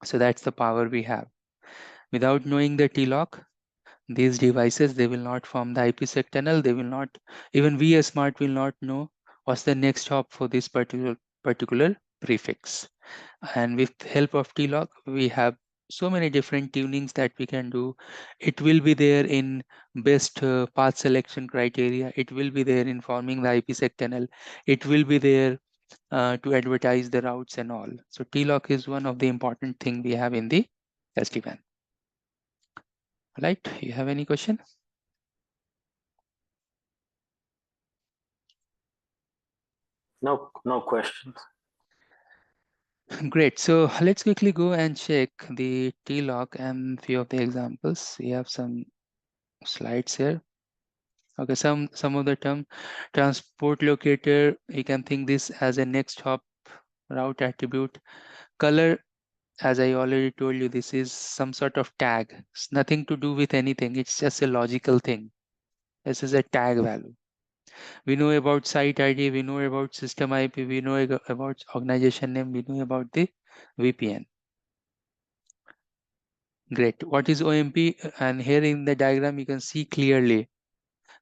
So that's the power we have. Without knowing the TLOC, these devices, they will not form the IPsec tunnel. They will not, even vSmart will not know what's the next hop for this particular prefix. And with help of TLOC, we have so many different tunings that we can do. It will be there in best path selection criteria. It will be there in forming the IPsec tunnel. It will be there to advertise the routes and all. So TLOC is one of the important thing we have in the SD-WAN. Right? You have any question? No questions. Great. So let's quickly go and check the TLOC and few of the examples. We have some slides here. Okay, some of the term transport locator, you can think this as a next hop route attribute. Color, as I already told you, this is some sort of tag. It's nothing to do with anything. It's just a logical thing. This is a tag value. We know about site ID, we know about system IP, we know about organization name, we know about the VPN. Great. What is OMP? And here in the diagram, you can see clearly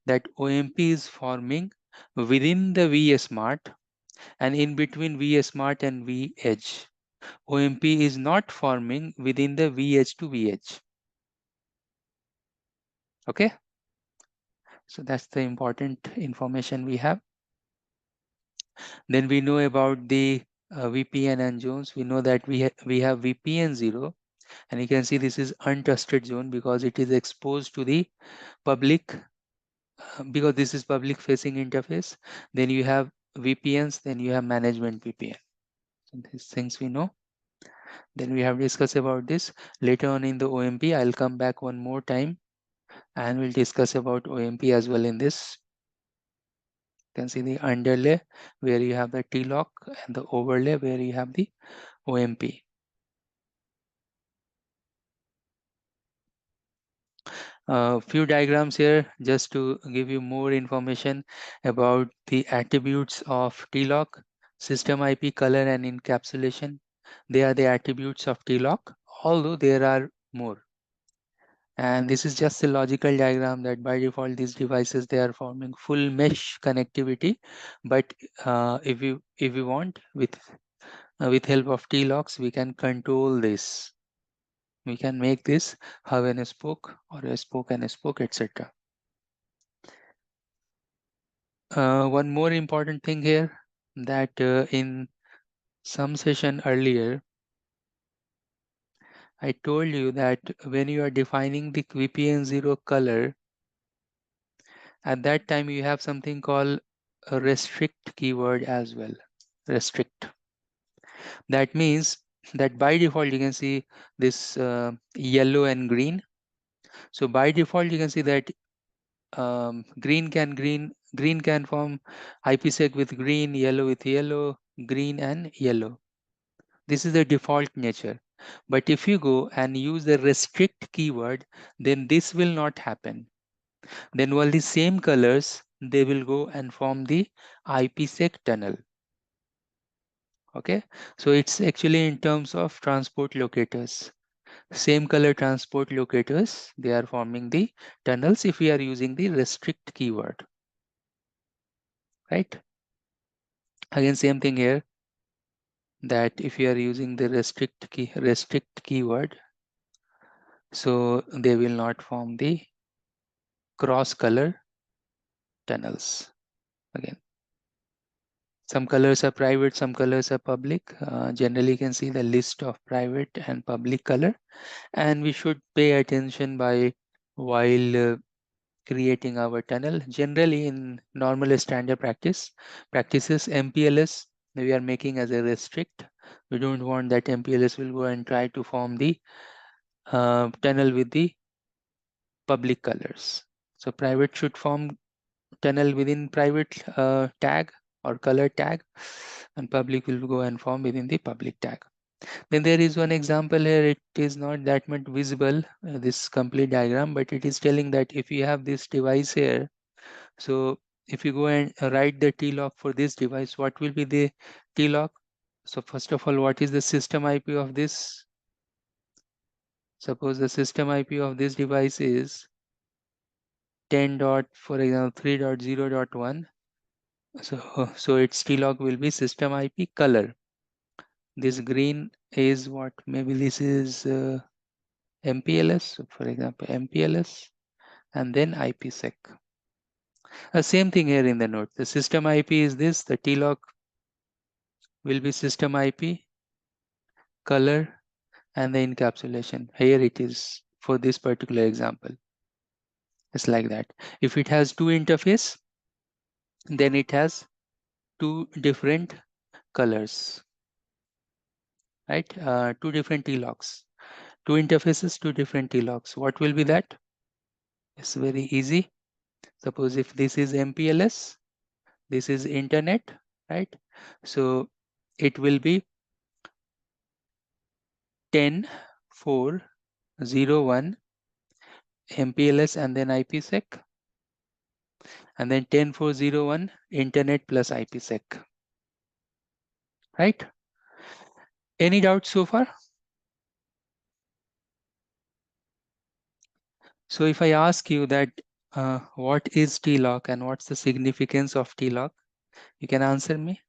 that OMP is forming within the vSmart and in between vSmart and vEdge. OMP is not forming within the vEdge to vEdge. Okay. So that's the important information we have. Then we know about the VPN and zones. We know that we have VPN 0, and you can see this is untrusted zone because it is exposed to the public, because this is public facing interface. Then you have VPNs, then you have management VPN. So these things we know. Then we have discussed about this. Later on in the OMP, I'll come back one more time and we'll discuss about OMP as well in this. You can see the underlay where you have the TLOC and the overlay where you have the OMP. Few diagrams here just to give you more information about the attributes of TLOC, system IP, color and encapsulation. They are the attributes of TLOC, although there are more. And this is just a logical diagram that by default these devices, they are forming full mesh connectivity. But if we want, with help of TLOCs, we can control this. We can make this hub and spoke or a spoke and a spoke, etc. One more important thing here, that in some session earlier, I told you that when you are defining the VPN 0 color, at that time you have something called a restrict keyword as well. Restrict. That means that by default you can see this yellow and green. So by default you can see that green can form IPsec with green, yellow with yellow, green and yellow. This is the default nature. But if you go and use the restrict keyword, then this will not happen. Then while the same colors, they will go and form the IPsec tunnel. Okay, so it's actually in terms of transport locators. Same color transport locators, they are forming the tunnels if we are using the restrict keyword. Right? Again, same thing here, that if you are using the restrict keyword, so they will not form the cross color tunnels. Again, some colors are private, some colors are public. Generally you can see the list of private and public color, and we should pay attention while creating our tunnel. Generally in normal standard practices, MPLS we are making as a restrict. We don't want that MPLS will go and try to form the tunnel with the public colors. So private should form tunnel within private tag or color tag, and public will go and form within the public tag. Then there is one example here. It is not that much visible, this complete diagram, but it is telling that if you have this device here, so if you go and write the TLOC for this device, what will be the TLOC? So first of all, what is the system IP of this? Suppose the system IP of this device is 10 dot, for example, 3.0.1. So its TLOC will be system IP color. This green is what? Maybe this is MPLS. So for example, MPLS, and then IPsec. Same thing here in the note. The system IP is this. The TLOC will be system IP, color, and the encapsulation. Here it is for this particular example. It's like that. If it has two interface, then it has two different colors, right? Two different TLOCs. Two interfaces, two different TLOCs. What will be that? It's very easy. Suppose if this is MPLS, this is internet, right? So it will be 10.4.0.1 MPLS and then IPsec, and then 10.4.0.1 internet plus IPsec, right? Any doubts so far? So if I ask you that what is TLOC and what's the significance of TLOC, you can answer me.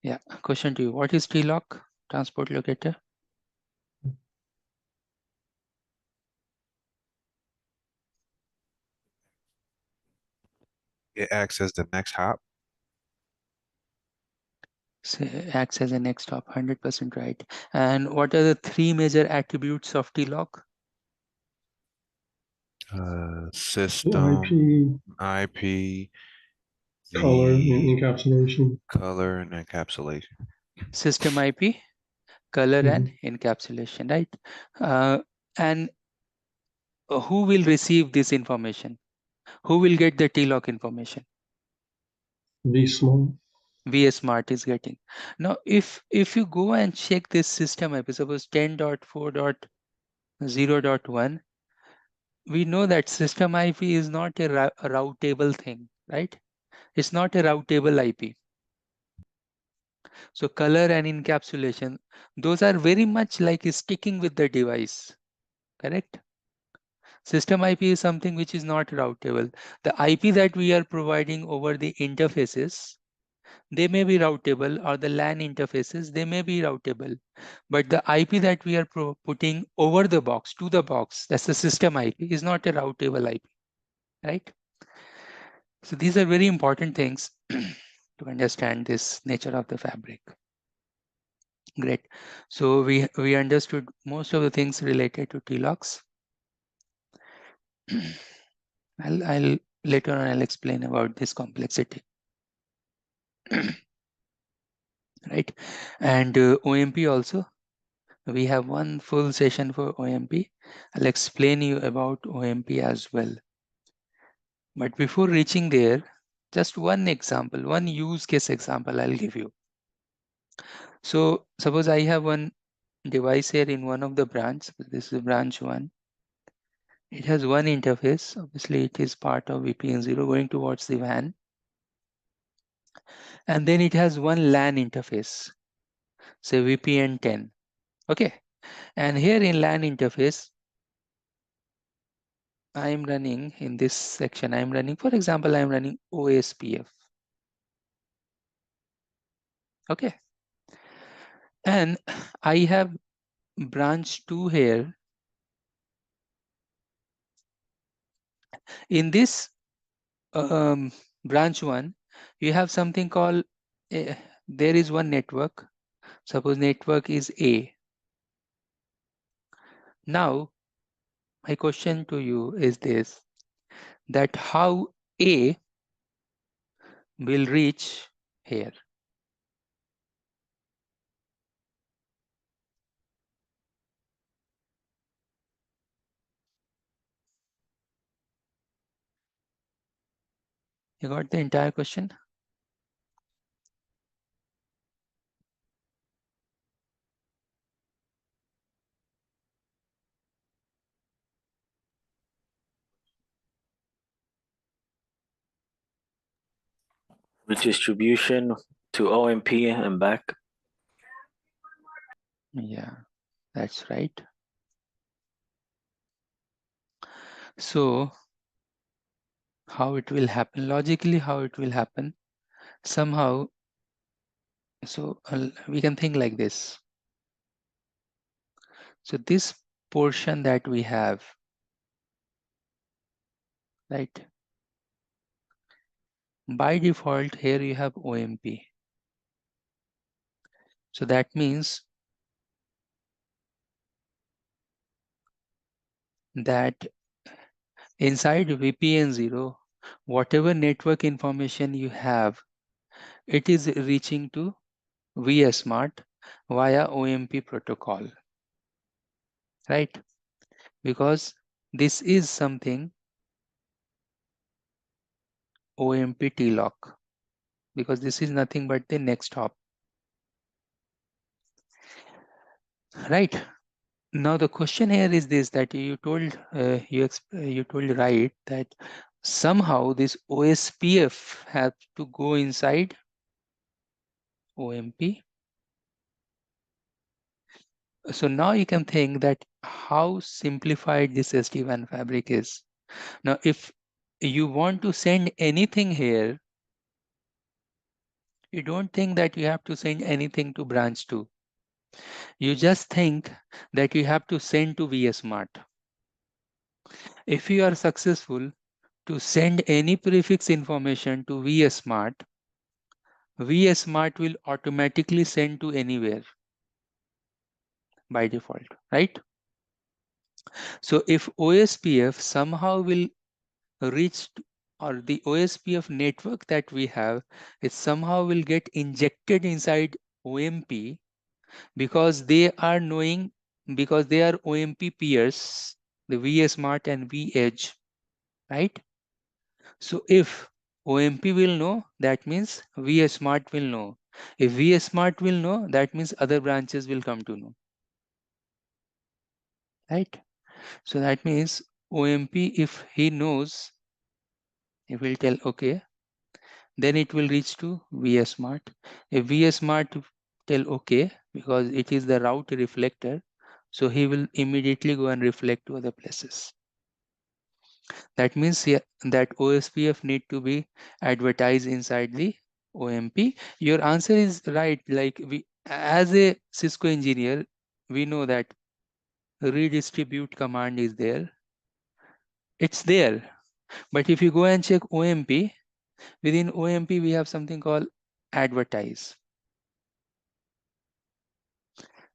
Yeah, question to you. What is TLOC, transport locator? It acts as the next hop. So acts as a next hop, 100% right. And what are the three major attributes of TLOC? System, IP, color, and the encapsulation. color and encapsulation. System IP, color, and encapsulation, right? And who will receive this information? Who will get the TLOC information? vSmart. vSmart is getting. Now, if you go and check this system IP, suppose 10.4.0.1, we know that system IP is not a routable thing, right? It's not a routable IP. So color and encapsulation, those are very much like sticking with the device, correct? System IP is something which is not routable. The IP that we are providing over the interfaces, they may be routable, or the LAN interfaces, they may be routable. But the IP that we are putting over the box, to the box, that's the system IP, is not a routable IP, right? So these are very important things to understand this nature of the fabric. Great. So we understood most of the things related to TLOCs. I'll later on I'll explain about this complexity. Right. And OMP also. We have one full session for OMP. I'll explain you about OMP as well. But before reaching there, just one example, one use case example I'll give you. So suppose I have one device here in one of the branch. This is branch 1. It has one interface. Obviously, it is part of VPN 0 going towards the WAN. And then it has one LAN interface, say VPN 10. Okay. And here in LAN interface, I am running in this section, I am running, for example, I am running OSPF. Okay. And I have branch 2 here. In this branch 1, you have something called, there is one network. Suppose network is A. Now, my question to you is this, that how A will reach here? You got the entire question? Redistribution to OMP and back. Yeah, that's right. So how it will happen, logically how it will happen, somehow, so we can think like this. So this portion that we have, right, by default here you have OMP. So that means that inside VPN 0, whatever network information you have, it is reaching to vSmart via OMP protocol, right? Because this is something OMP TLOC, because this is nothing but the next hop, right? Now the question here is this, that you told you told right that somehow this OSPF has to go inside OMP. So now you can think that how simplified this SD-WAN fabric is. Now, if you want to send anything here, you don't think that you have to send anything to branch 2. You just think that you have to send to vSmart. If you are successful to send any prefix information to vSmart, vSmart will automatically send to anywhere by default, right? So if OSPF somehow will reach, or the OSPF network that we have, it somehow will get injected inside OMP, because they are knowing, because they are OMP peers, the vSmart and vEdge, right? So if OMP will know, that means vSmart will know. If vSmart will know, that means other branches will come to know, right? So that means OMP, if he knows, he will tell okay, then it will reach to vSmart. If vSmart tell okay, because it is the route reflector, so he will immediately go and reflect to other places. That means here that OSPF need to be advertised inside the OMP. Your answer is right. Like we, as a Cisco engineer, we know that redistribute command is there. It's there. But if you go and check OMP, within OMP we have something called advertise.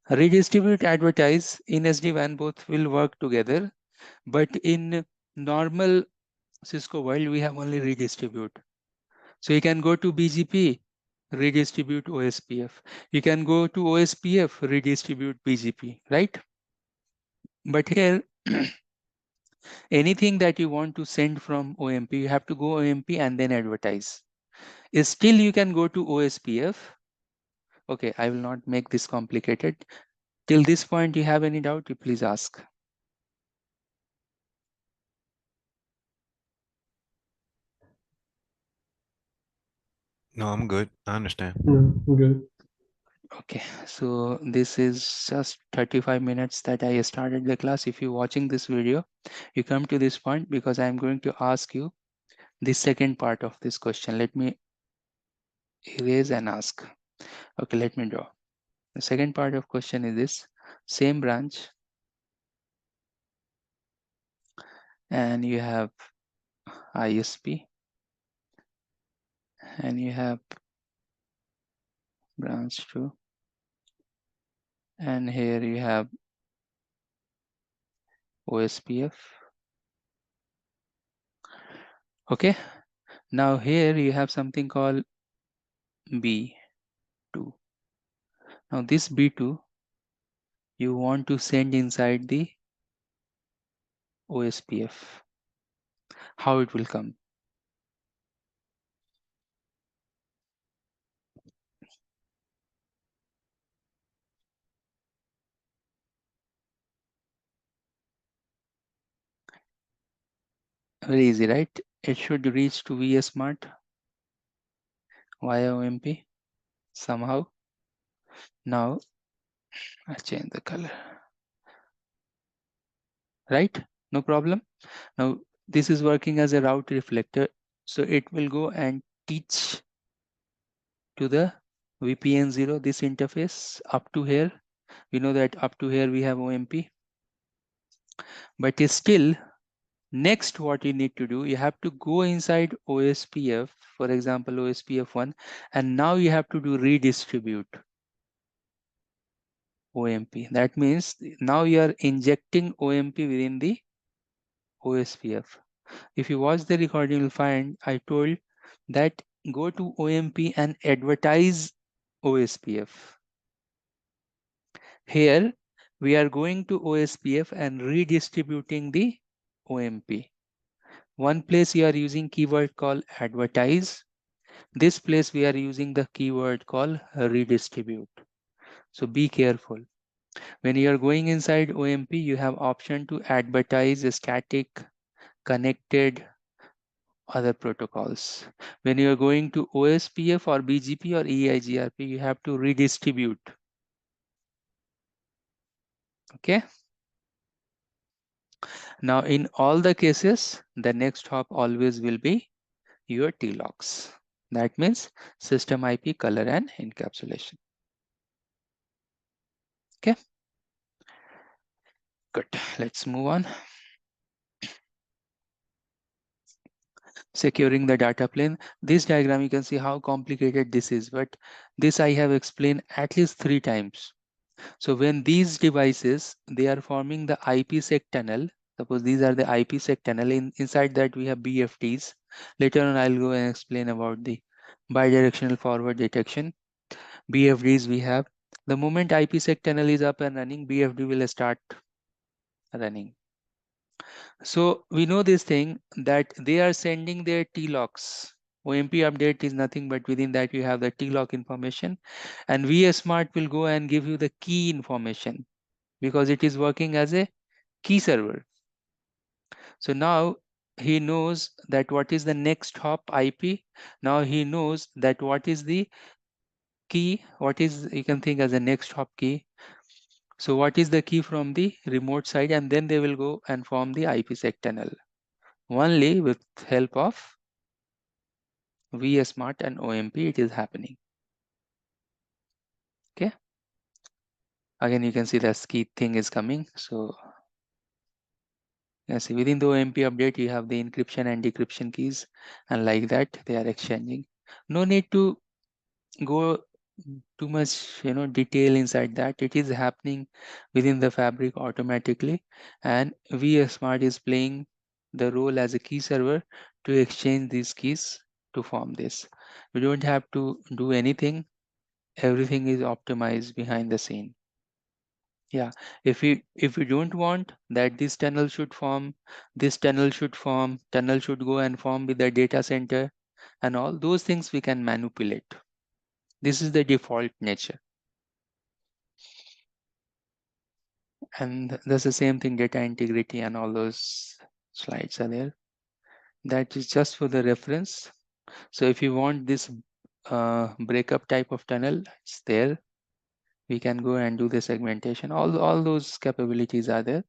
Redistribute, advertise in SD-WAN both will work together, but in normal Cisco world we have only redistribute. So you can go to BGP, redistribute OSPF. You can go to OSPF, redistribute BGP, right? But here, anything that you want to send from OMP, you have to go OMP and then advertise. Still, you can go to OSPF. Okay, I will not make this complicated. Till this point, you have any doubt, you please ask. No, I'm good. I understand. I'm good. Okay, so this is just 35 minutes that I started the class. If you're watching this video, you come to this point because I'm going to ask you the second part of this question. Let me erase and ask. Okay, let me draw. The second part of question is this: same branch, and you have ISP, and you have branch 2, and here you have OSPF. Okay, now here you have something called B2. Now this B2 you want to send inside the OSPF. How it will come? Very easy, right? It should reach to vSmart via OMP somehow. Now I change the color, right? No problem. Now this is working as a route reflector, so it will go and teach to the VPN 0 this interface up to here. We know that up to here we have OMP, but still next what you need to do, you have to go inside OSPF, for example OSPF1, and now you have to do redistribute OMP. That means now you are injecting OMP within the OSPF. If you watch the recording, you'll find I told that go to OMP and advertise OSPF. Here we are going to OSPF and redistributing the OMP. One place you are using keyword called advertise. This place we are using the keyword called redistribute. So be careful. When you are going inside OMP, you have option to advertise static, connected, other protocols. When you are going to OSPF or BGP or EIGRP, you have to redistribute. Okay. Now in all the cases, the next hop always will be your TLOCs. That means system IP, color, and encapsulation. Okay. Good. Let's move on. Securing the data plane. This diagram, you can see how complicated this is, but this I have explained at least 3 times. So when these devices, they are forming the IPsec tunnel, suppose these are the IPsec tunnel, inside that we have BFDs. Later on, I'll go and explain about the bidirectional forward detection. BFDs we have. The moment IPsec tunnel is up and running, BFD will start running. So we know this thing that they are sending their TLOCs. OMP update is nothing but within that you have the TLOC information, and vSmart will go and give you the key information because it is working as a key server. So now he knows that what is the next hop IP. Now he knows that what is the key, what is, you can think as a next hop key. So what is the key from the remote side, and then they will go and form the IPsec tunnel. Only with help of vSmart and OMP it is happening. Okay. Again, you can see the key thing is coming. So yes, within the OMP update, you have the encryption and decryption keys, and like that they are exchanging. No need to go too much detail inside that. It is happening within the fabric automatically, and vSmart is playing the role as a key server to exchange these keys to form this. We don't have to do anything. Everything is optimized behind the scene. Yeah, if we don't want that this tunnel should form, this tunnel should form, tunnel should go and form with the data center, and all those things we can manipulate. This is the default nature. And that's the same thing, data integrity and all those slides are there. That is just for the reference. So if you want this breakup type of tunnel, it's there. We can go and do the segmentation. All those capabilities are there.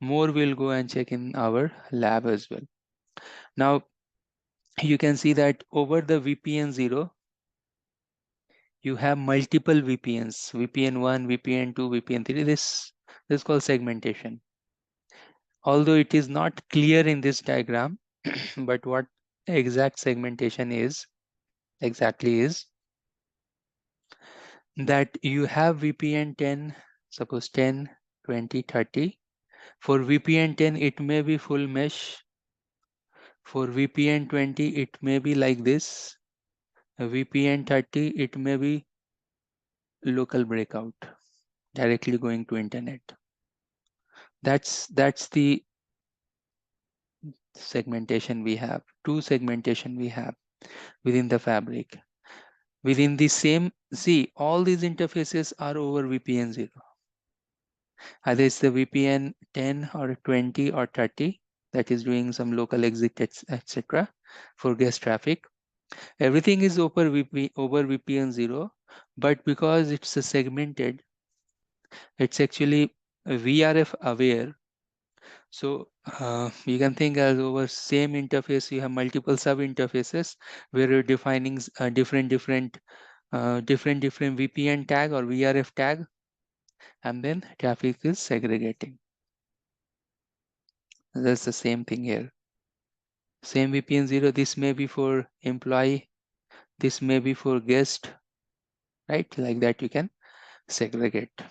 More we'll go and check in our lab as well. Now you can see that over the VPN 0, you have multiple VPNs, VPN 1, VPN 2, VPN 3. This is called segmentation. Although it is not clear in this diagram, but what exact segmentation is exactly is that you have VPN 10, suppose 10, 20, 30. For VPN 10, it may be full mesh. For VPN 20, it may be like this. A VPN 30, it may be local breakout, directly going to internet. That's the segmentation we have. Two segmentation we have within the fabric. Within the same, see, all these interfaces are over VPN 0. Either it's the VPN 10 or 20 or 30 that is doing some local exit, etc. for guest traffic. Everything is over VPN 0, but because it's a segmented, it's actually VRF aware. So you can think as over same interface, you have multiple sub interfaces where you're defining different VPN tag or VRF tag, and then traffic is segregating. That's the same thing here. Same VPN 0, this may be for employee, this may be for guest, right? Like that you can segregate.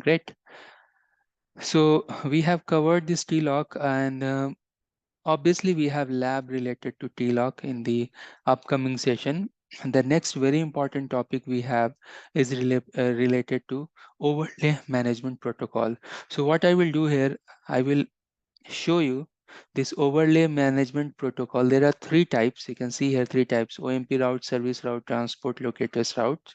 Great. So we have covered this TLOC, and obviously we have lab related to TLOC in the upcoming session. The next very important topic we have is related to overlay management protocol. So what I will do here, I will show you this overlay management protocol. There are three types. You can see here three types: OMP route, service route, transport locators route.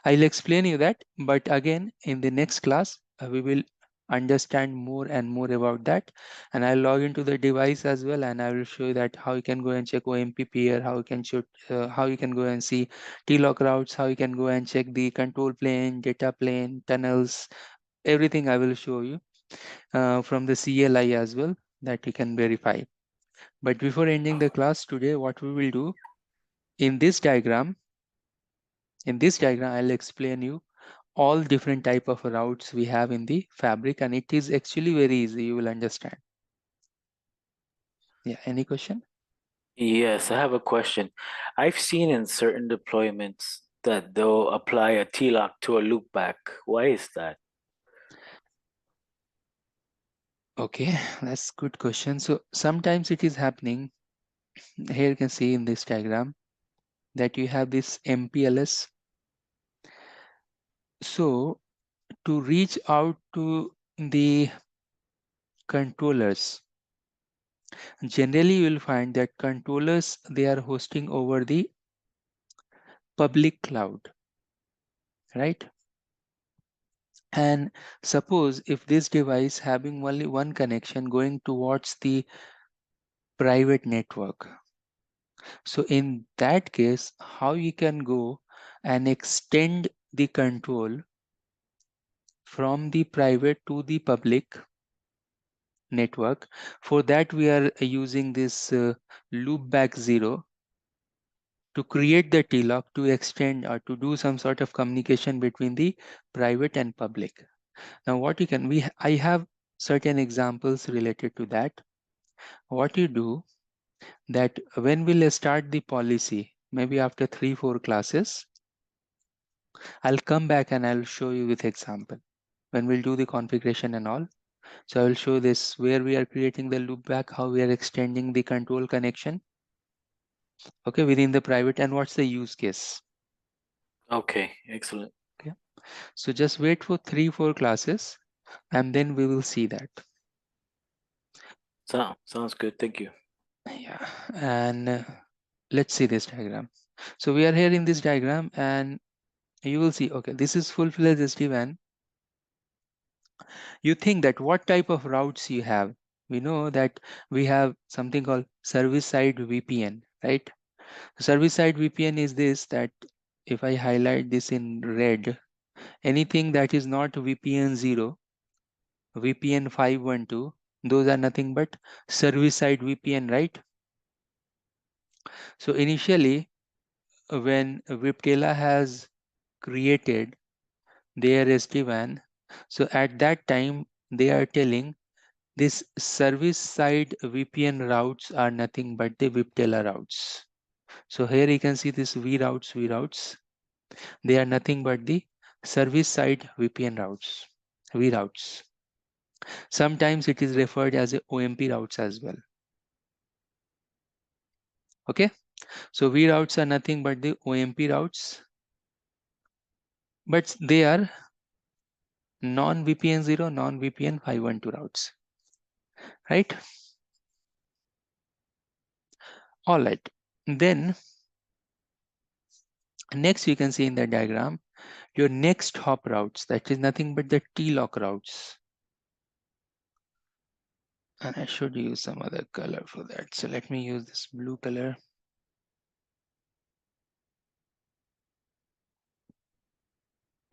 I'll explain you that, but again in the next class we will understand more and more about that, and I'll log into the device as well, and I will show you that how you can go and check OMP peer, how you can shoot, how you can go and see TLOC routes, how you can go and check the control plane, data plane, tunnels, everything I will show you from the CLI as well, that you can verify. But before ending the class today, what we will do in this diagram, I'll explain you all different type of routes we have in the fabric, and it is actually very easy. You will understand. Yeah, any question? Yes, I have a question. I've seen in certain deployments that they'll apply a TLOC to a loopback. Why is that? Okay, that's good question. So sometimes it is happening. Here you can see in this diagram that you have this MPLS. So to reach out to the controllers, generally you will find that controllers, they are hosting over the public cloud, right? And suppose if this device having only one connection going towards the private network, so in that case, how you can go and extend the control from the private to the public network? For that we are using this loopback 0 to create the TLOC to extend or to do some sort of communication between the private and public. Now what you can, I have certain examples related to that. What you do, that when we'll start the policy, maybe after 3-4 classes, I'll come back and I'll show you with example when we'll do the configuration and all. So I will show this where we are creating the loopback, how we are extending the control connection, okay, within the private, and what's the use case. Okay, excellent. Okay, so just wait for 3-4 classes and then we will see that. Sounds good. Thank you. Yeah, and let's see this diagram. So we are here in this diagram and you will see, okay, this is full-fledged SD-WAN. You think that what type of routes you have. We know that we have something called service-side VPN, right? Service-side VPN is this, that if I highlight this in red, anything that is not VPN 0, VPN 512, those are nothing but service-side VPN, right? So initially, when Viptela has created their SD-WAN, so at that time they are telling this service-side VPN routes are nothing but the Viptela routes. So here you can see this V routes. They are nothing but the service-side VPN routes, V routes. Sometimes it is referred as a OMP routes as well. Okay, so V routes are nothing but the OMP routes, but they are non-VPN 0, non-VPN 512 routes, right? All right. Then next you can see in the diagram your next hop routes, that is nothing but the TLOC routes. And I should use some other color for that. So let me use this blue color.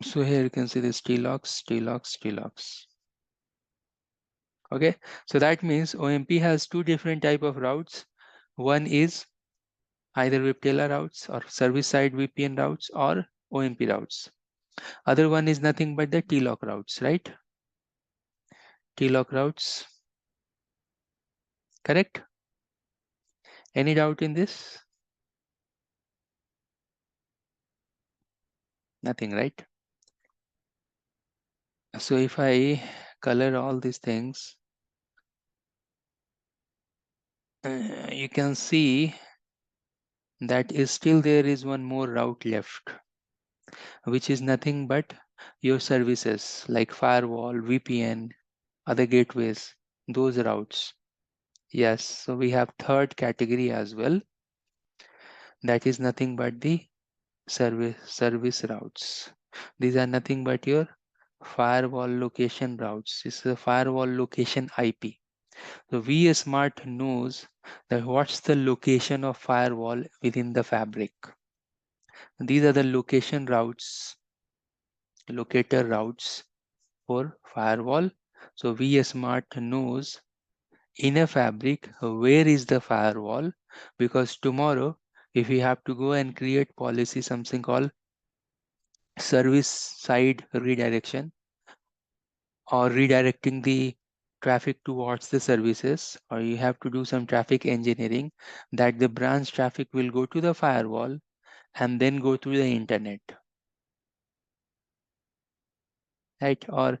So here you can see this TLOCs. Okay, so that means OMP has two different type of routes. One is either Viptela routes or service-side VPN routes or OMP routes. Other one is nothing but the TLOC routes, right? TLOC routes, correct? Any doubt in this? Nothing, right? So if I color all these things, you can see that is still there is one more route left, which is nothing but your services like firewall, VPN, other gateways, those routes. Yes, so we have third category as well. That is nothing but the service routes. These are nothing but your firewall location routes. This is a firewall location IP. So vSmart knows that what's the location of firewall within the fabric. These are the location routes, locator routes for firewall. So vSmart knows in a fabric where is the firewall, because tomorrow if we have to go and create policy something called service side redirection or redirecting the traffic towards the services, or you have to do some traffic engineering that the branch traffic will go to the firewall and then go through the internet, right? Or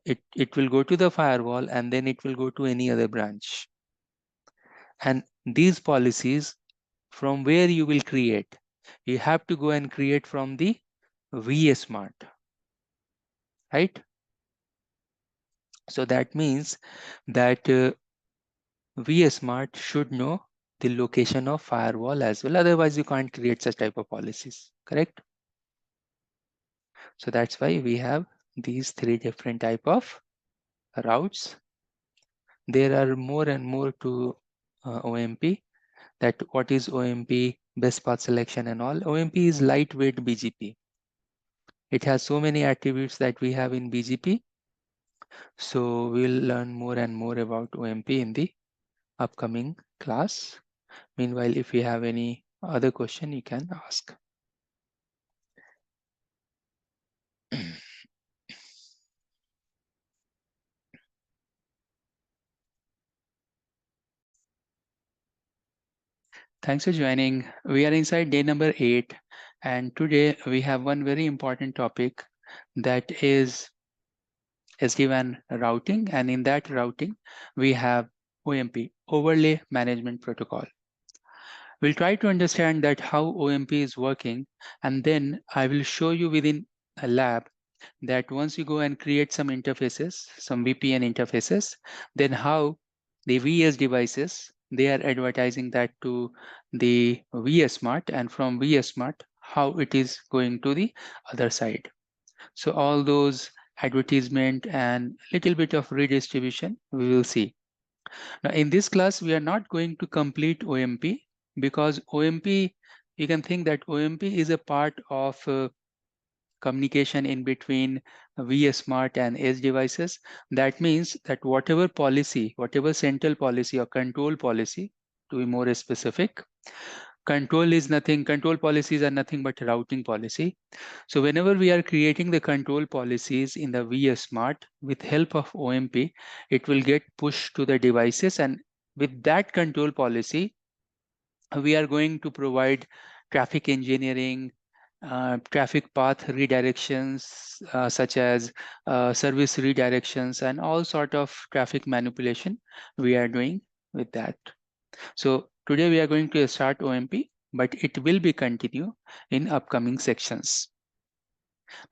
it will go to the firewall and then it will go to any other branch. And these policies, from where you will create, you have to go and create from the vSmart, right? So that means that vSmart should know the location of firewall as well. Otherwise, you can't create such type of policies, correct? So that's why we have these three different type of routes. There are more and more to OMP. That what is OMP, best path selection and all. OMP is lightweight BGP. It has so many attributes that we have in BGP. So we'll learn more and more about OMP in the upcoming class. Meanwhile, if you have any other question, you can ask. Thanks for joining. We are inside day number 8, and today we have one very important topic, that is SD-WAN routing, and in that routing we have OMP, Overlay Management Protocol. We'll try to understand that how OMP is working, and then I will show you within a lab that once you go and create some interfaces, some VPN interfaces, then how the VS devices, they are advertising that to the VS Smart, and from VS Smart, how it is going to the other side. So all those advertisement and little bit of redistribution we will see. Now in this class, we are not going to complete OMP, because OMP, you can think that OMP is a part of communication in between VS Smart and edge devices. That means that whatever policy, whatever central policy or control policy, to be more specific, control policies are nothing but routing policy. So whenever we are creating the control policies in the VS Smart with help of OMP, it will get pushed to the devices, and with that control policy, we are going to provide traffic engineering, traffic path redirections, such as service redirections, and all sort of traffic manipulation we are doing with that. So today we are going to start OMP, but it will be continue in upcoming sections.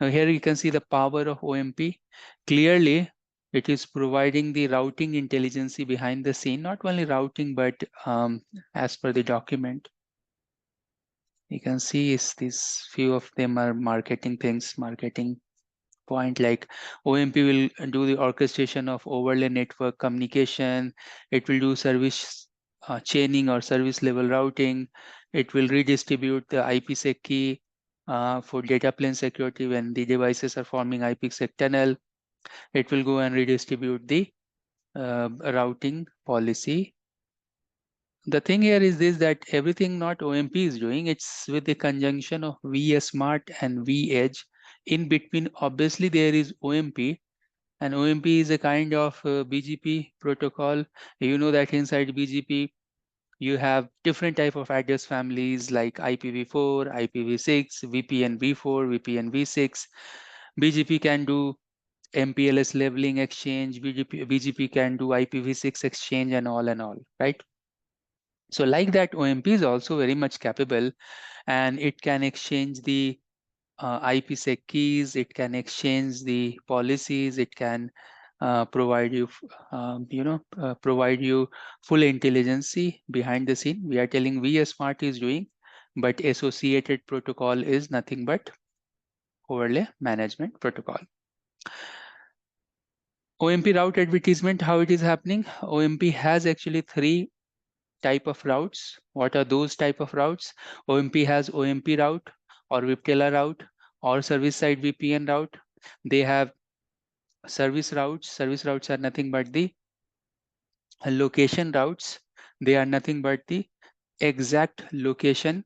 Now here you can see the power of OMP. Clearly, it is providing the routing intelligence behind the scene, not only routing, but as per the document, you can see is this few of them are marketing things, marketing point, like OMP will do the orchestration of overlay network communication. It will do service chaining or service level routing. It will redistribute the IPsec key for data plane security when the devices are forming IPsec tunnel. It will go and redistribute the routing policy. The thing here is this, that everything not OMP is doing, it's with the conjunction of VS Smart and vEdge. In between, obviously there is OMP, and OMP is a kind of BGP protocol. You know that inside BGP, you have different type of address families like IPv4, IPv6, VPN v4, VPN v6. BGP can do MPLS leveling exchange, BGP can do IPv6 exchange, and all, right? So like that, OMP is also very much capable, and it can exchange the IPsec keys, it can exchange the policies, it can provide you, provide you full intelligence behind the scene. We are telling VS Smart is doing, but associated protocol is nothing but overlay management protocol. OMP route advertisement, how it is happening? OMP has actually 3 type of routes. What are those type of routes? OMP has OMP route or VPTELA route or service side VPN route. They have service routes. Service routes are nothing but the location routes. They are nothing but the exact location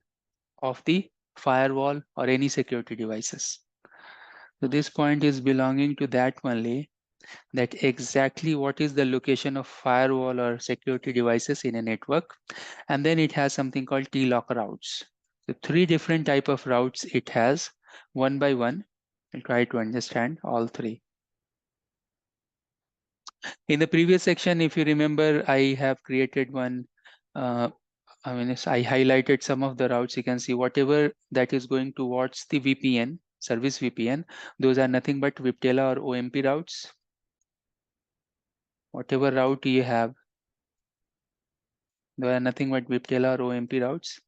of the firewall or any security devices. So this point is belonging to that only, that exactly what is the location of firewall or security devices in a network. And then it has something called TLOC routes. So 3 different type of routes it has. One by one, I'll try to understand all 3. In the previous section, if you remember, I have created one, I highlighted some of the routes. You can see whatever that is going towards the VPN, service VPN, those are nothing but VPTELA or OMP routes. Whatever route you have, there are nothing but VPTELA or OMP routes.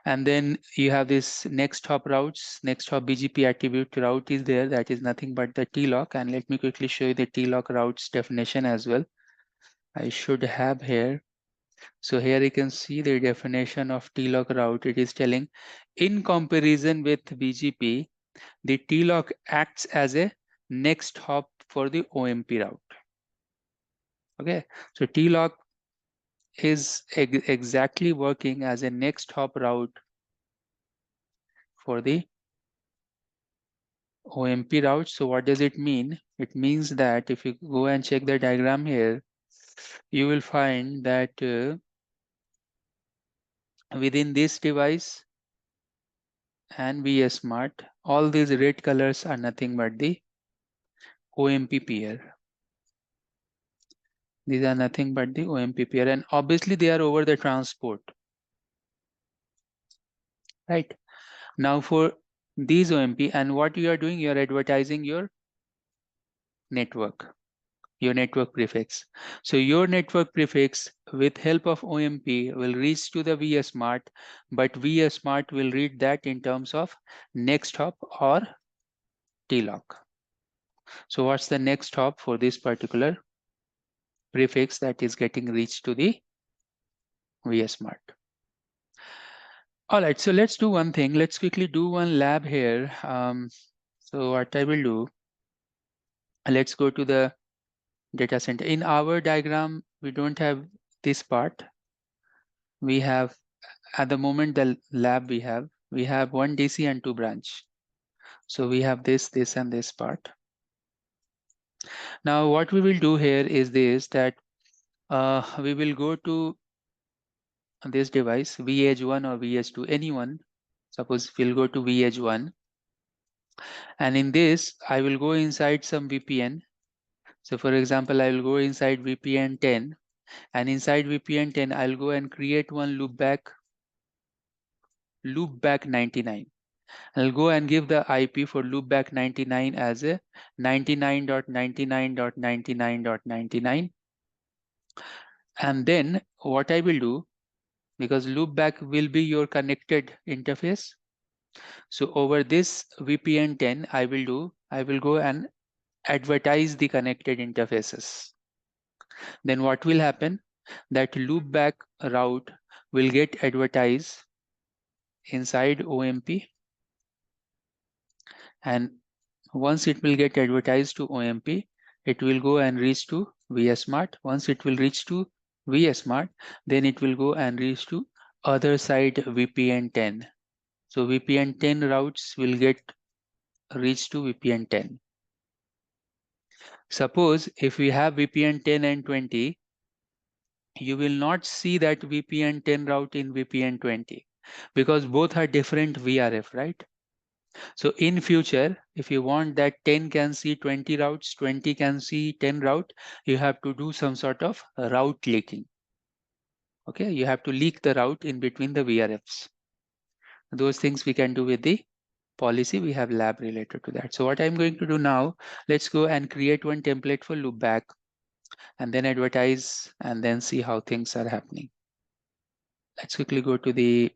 And then you have this next hop routes, next hop BGP attribute route is there. That is nothing but the TLOC. And let me quickly show you the TLOC routes definition as well. I should have here. So here you can see the definition of TLOC route. It is telling, in comparison with BGP, the TLOC acts as a next hop for the OMP route. Okay, so TLOC is exactly working as a next hop route for the OMP route. So what does it mean? It means that if you go and check the diagram here, you will find that within this device and vSmart, all these red colors are nothing but the OMP peer. These are nothing but the OMP peer, and obviously they are over the transport, right? Now for these OMP, and what you are doing, you are advertising your network prefix. So your network prefix with help of OMP will reach to the vSmart, but vSmart will read that in terms of next hop or TLOC. So what's the next hop for this particular prefix that is getting reached to the vSmart? All right, so let's do one thing. Let's quickly do one lab here. So what I will do, let's go to the data center. In our diagram, we don't have this part. We have, at the moment, the lab we have one DC and 2 branch. So we have this, and this part. Now what we will do here is this, that we will go to this device, vEdge 1 or vEdge 2, anyone. Suppose we'll go to vEdge 1. And in this, I will go inside some VPN. So for example, I will go inside VPN 10. And inside VPN 10, I'll go and create one loopback 99. I'll go and give the IP for loopback 99 as a 99.99.99.99. And then what I will do, because loopback will be your connected interface. So over this VPN 10, I will go and advertise the connected interfaces. Then what will happen? That loopback route will get advertised inside OMP. And once it will get advertised to OMP, it will go and reach to vSmart. Once it will reach to vSmart, then it will go and reach to other side VPN 10. So VPN 10 routes will get reached to VPN 10. Suppose if we have VPN 10 and 20, you will not see that VPN 10 route in VPN 20 because both are different VRF, right? So in future, if you want that 10 can see 20 routes, 20 can see 10 route, you have to do some sort of route leaking. Okay, you have to leak the route in between the VRFs. Those things we can do with the policy. We have lab related to that. So what I'm going to do now, let's go and create one template for loopback and then advertise and then see how things are happening. Let's quickly go to the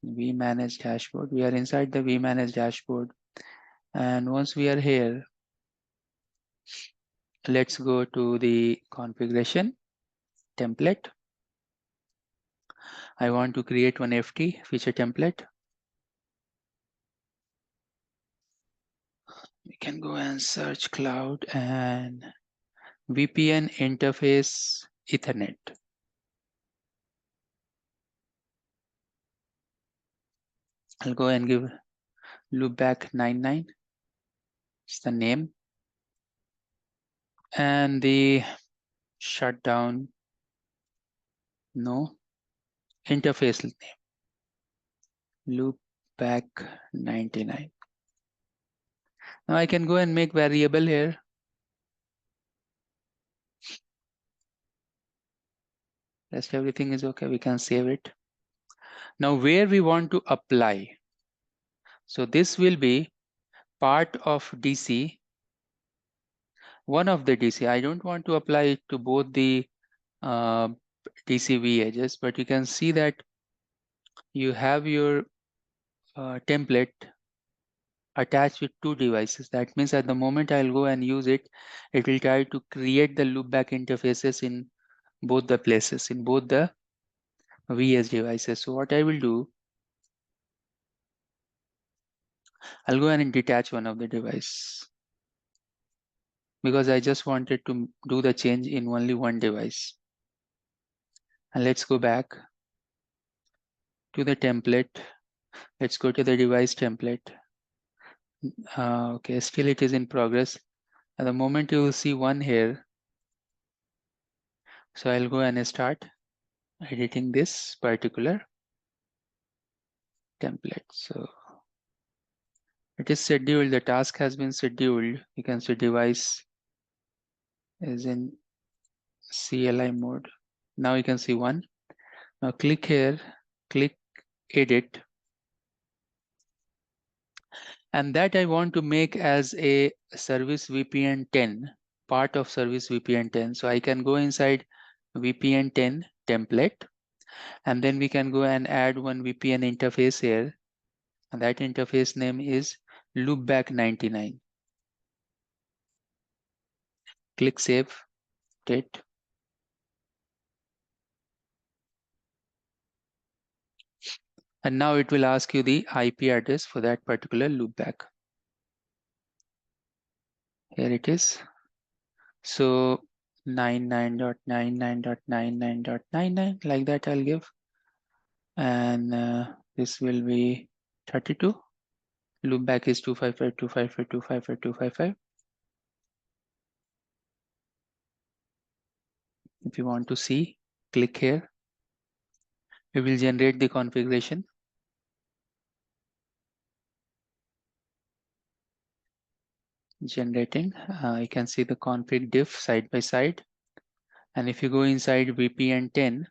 vManage dashboard. We are inside the vManage dashboard. And once we are here, let's go to the configuration template. I want to create one FT feature template. We can go and search cloud and VPN interface Ethernet. I'll go and give loopback 99. It's the name. And the shutdown, no, interface name, loopback 99. Now I can go and make variable here. Rest everything is okay. We can save it. Now where we want to apply. So this will be part of DC. One of the DC. I don't want to apply it to both the DC vEdges, but you can see that you have your template attached with 2 devices. That means at the moment I'll go and use it, it will try to create the loopback interfaces in both the places, in both the vEdge devices. So what I will do, I'll go and detach one of the device because I just wanted to do the change in only one device. And let's go back to the template. Let's go to the device template. Okay, still it is in progress. At the moment you will see one here. So I'll go and start. editing this particular template. So it is scheduled, the task has been scheduled. You can see device is in CLI mode. Now you can see one. Now click here, click edit. And that I want to make as a service VPN 10, part of service VPN 10. So I can go inside VPN 10 template, and then we can go and add one VPN interface here. And that interface name is loopback 99. Click save, date. And now it will ask you the IP address for that particular loopback. Here it is. So 99.99.99.99, like that I'll give. And this will be 32. Loopback is 255.255.255.255. If you want to see, click here. We will generate the configuration. Generating. You can see the config diff side by side. And if you go inside VPN 10,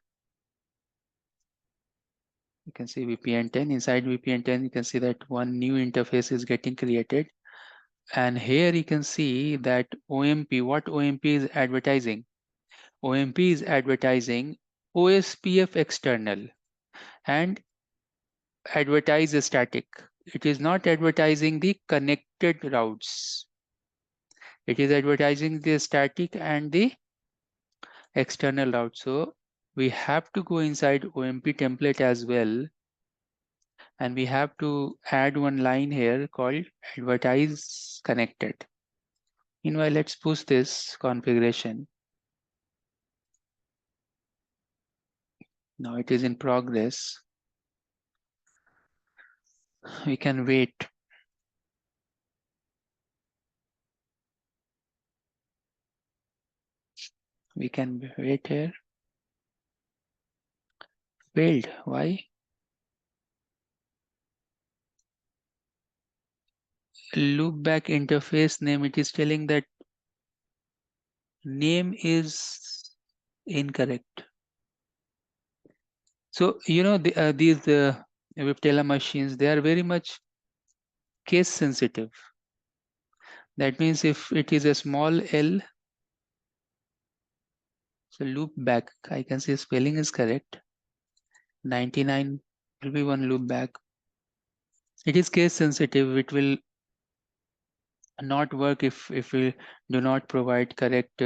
you can see VPN 10. Inside VPN 10, you can see that one new interface is getting created. And here you can see that OMP, what OMP is advertising? OMP is advertising OSPF external and advertise static. It is not advertising the connected routes. It is advertising the static and the external route. So we have to go inside OMP template as well. And we have to add one line here called advertise connected. Meanwhile, let's push this configuration. Now it is in progress. We can wait. We can wait here. Failed. Why? Loopback interface name. It is telling that name is incorrect. So you know these Viptela machines, they are very much case sensitive. That means if it is a small L, so loop back, I can say spelling is correct. 99 will be one loop back. It is case sensitive. It will not work if we do not provide correct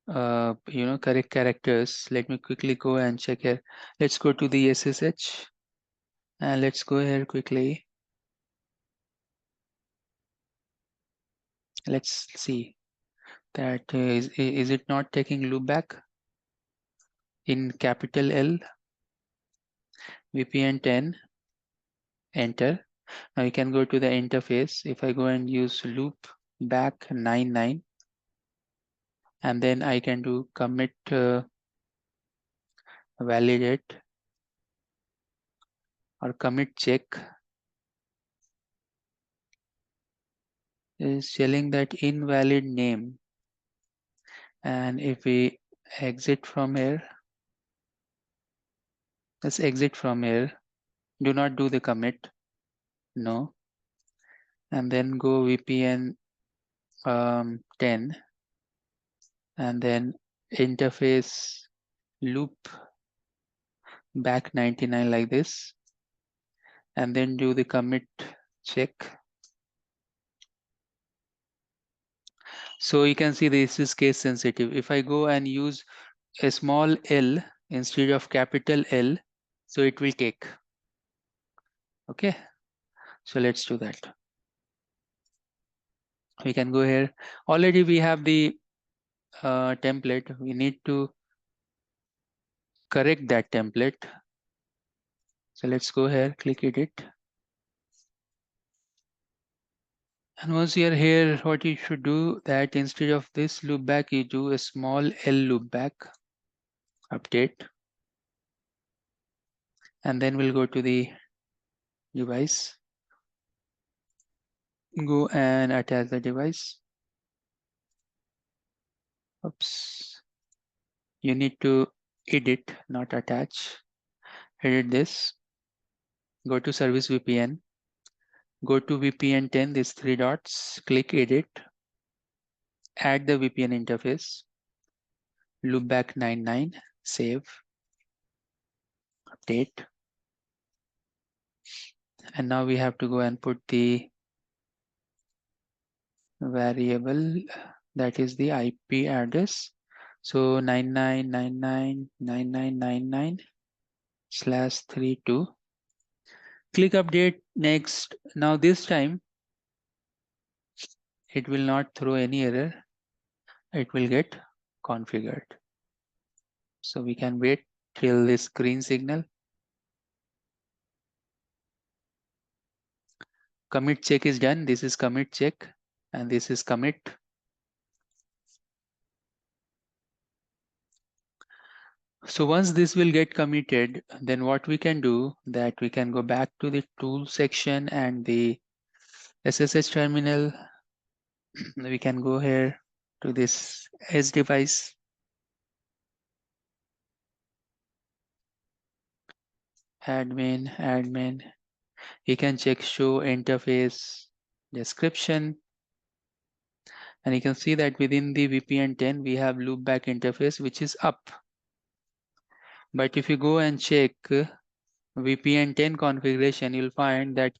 correct characters. Let me quickly go and check here. Let's go to the SSH and let's go here quickly. Let's see that is it not taking loopback in capital L. VPN 10, enter. Now you can go to the interface. If I go and use loop back 99, and then I can do commit validate or commit check, is telling that invalid name. And if we exit from here, let's exit from here. Do not do the commit. No. And then go VPN 10 and then interface loop back 99 like this, and then do the commit check. So you can see this is case sensitive. If I go and use a small L instead of capital L, so it will take. Okay, so let's do that. We can go here. Already we have the template. We need to correct that template. So let's go here, click edit. And once you are here, what you should do that instead of this loopback, you do a small L loopback. update, and then we'll go to the device, go and attach the device. Oops, you need to edit, not attach. Edit this, go to service VPN, go to VPN 10, these 3 dots, click edit, add the VPN interface, loopback 99, save, update. And now we have to go and put the variable, that is the IP address. So 99.99.99.99/32. Click update, next. Now this time it will not throw any error. It will get configured. So we can wait till this green signal. Commit check is done. This is commit check and this is commit. So once this will get committed, then what we can do, that we can go back to the tool section and the SSH terminal. We can go here to this edge device. Admin. You can check show interface description. And you can see that within the VPN 10, we have loopback interface, which is up. But if you go and check VPN 10 configuration, you'll find that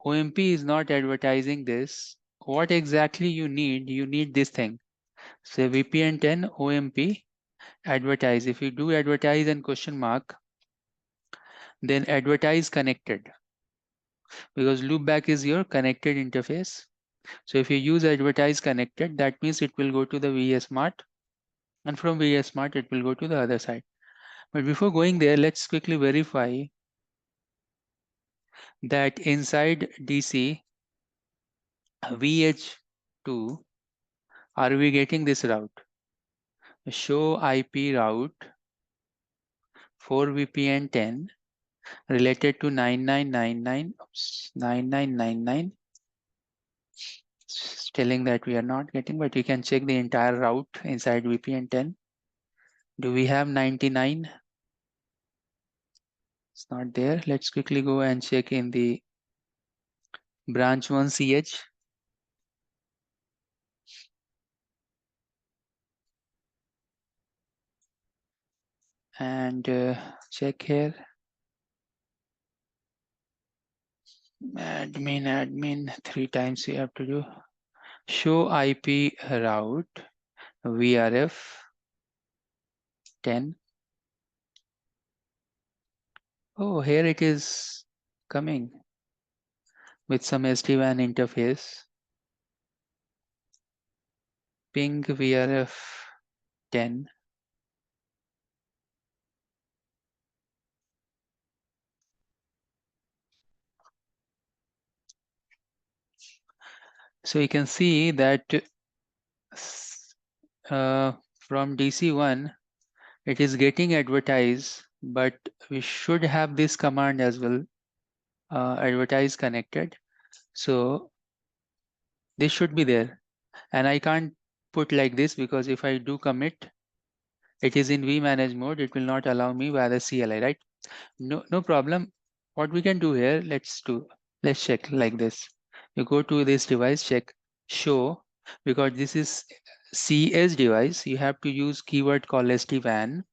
OMP is not advertising this. What exactly you need this thing. So VPN 10 OMP advertise. If you do advertise and question mark, then advertise connected, because loopback is your connected interface. So if you use advertise connected, that means it will go to the vSmart, and from vSmart it will go to the other side. But before going there, let's quickly verify that inside DC vEdge 2, are we getting this route? Show IP route for VPN 10 related to 9999. It's telling that we are not getting, but you can check the entire route inside VPN 10. Do we have 99? It's not there. Let's quickly go and check in the branch 1 cEdge. And check here. Admin, 3 times you have to do. Show IP route VRF 10. Oh, here it is coming with some SD-WAN interface. Ping VRF 10. So you can see that from DC1, it is getting advertised, but we should have this command as well, advertise connected. So this should be there. And I can't put like this, because if I do commit, it is in vManage mode. It will not allow me via the CLI, right? No problem. What we can do here, let's check like this. You go to this device, check show, because this is cEdge device. You have to use keyword called SD-WAN.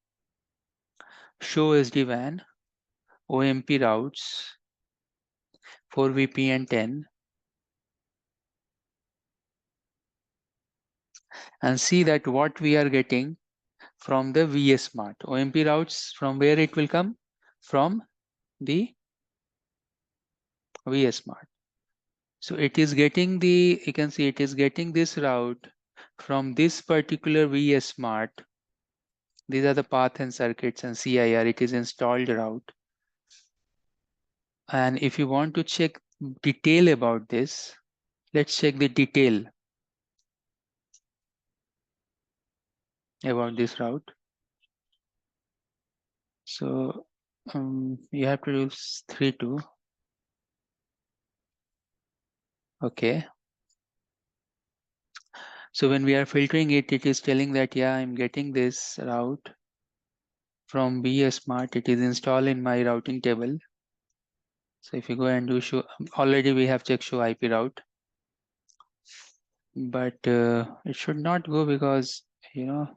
Show SD-WAN OMP routes for VPN 10, and see that what we are getting from the vSmart. OMP routes, from where it will come? From the vSmart. So it is getting the, you can see it is getting this route from this particular vSmart. These are the path and circuits and CIR. It is installed route. And if you want to check detail about this, let's check the detail about this route. So you have to do 3.2. Okay. So when we are filtering it, it is telling that, yeah, I'm getting this route from vSmart. It is installed in my routing table. So if you go and do show, already we have checked show IP route, but it should not go because, you know,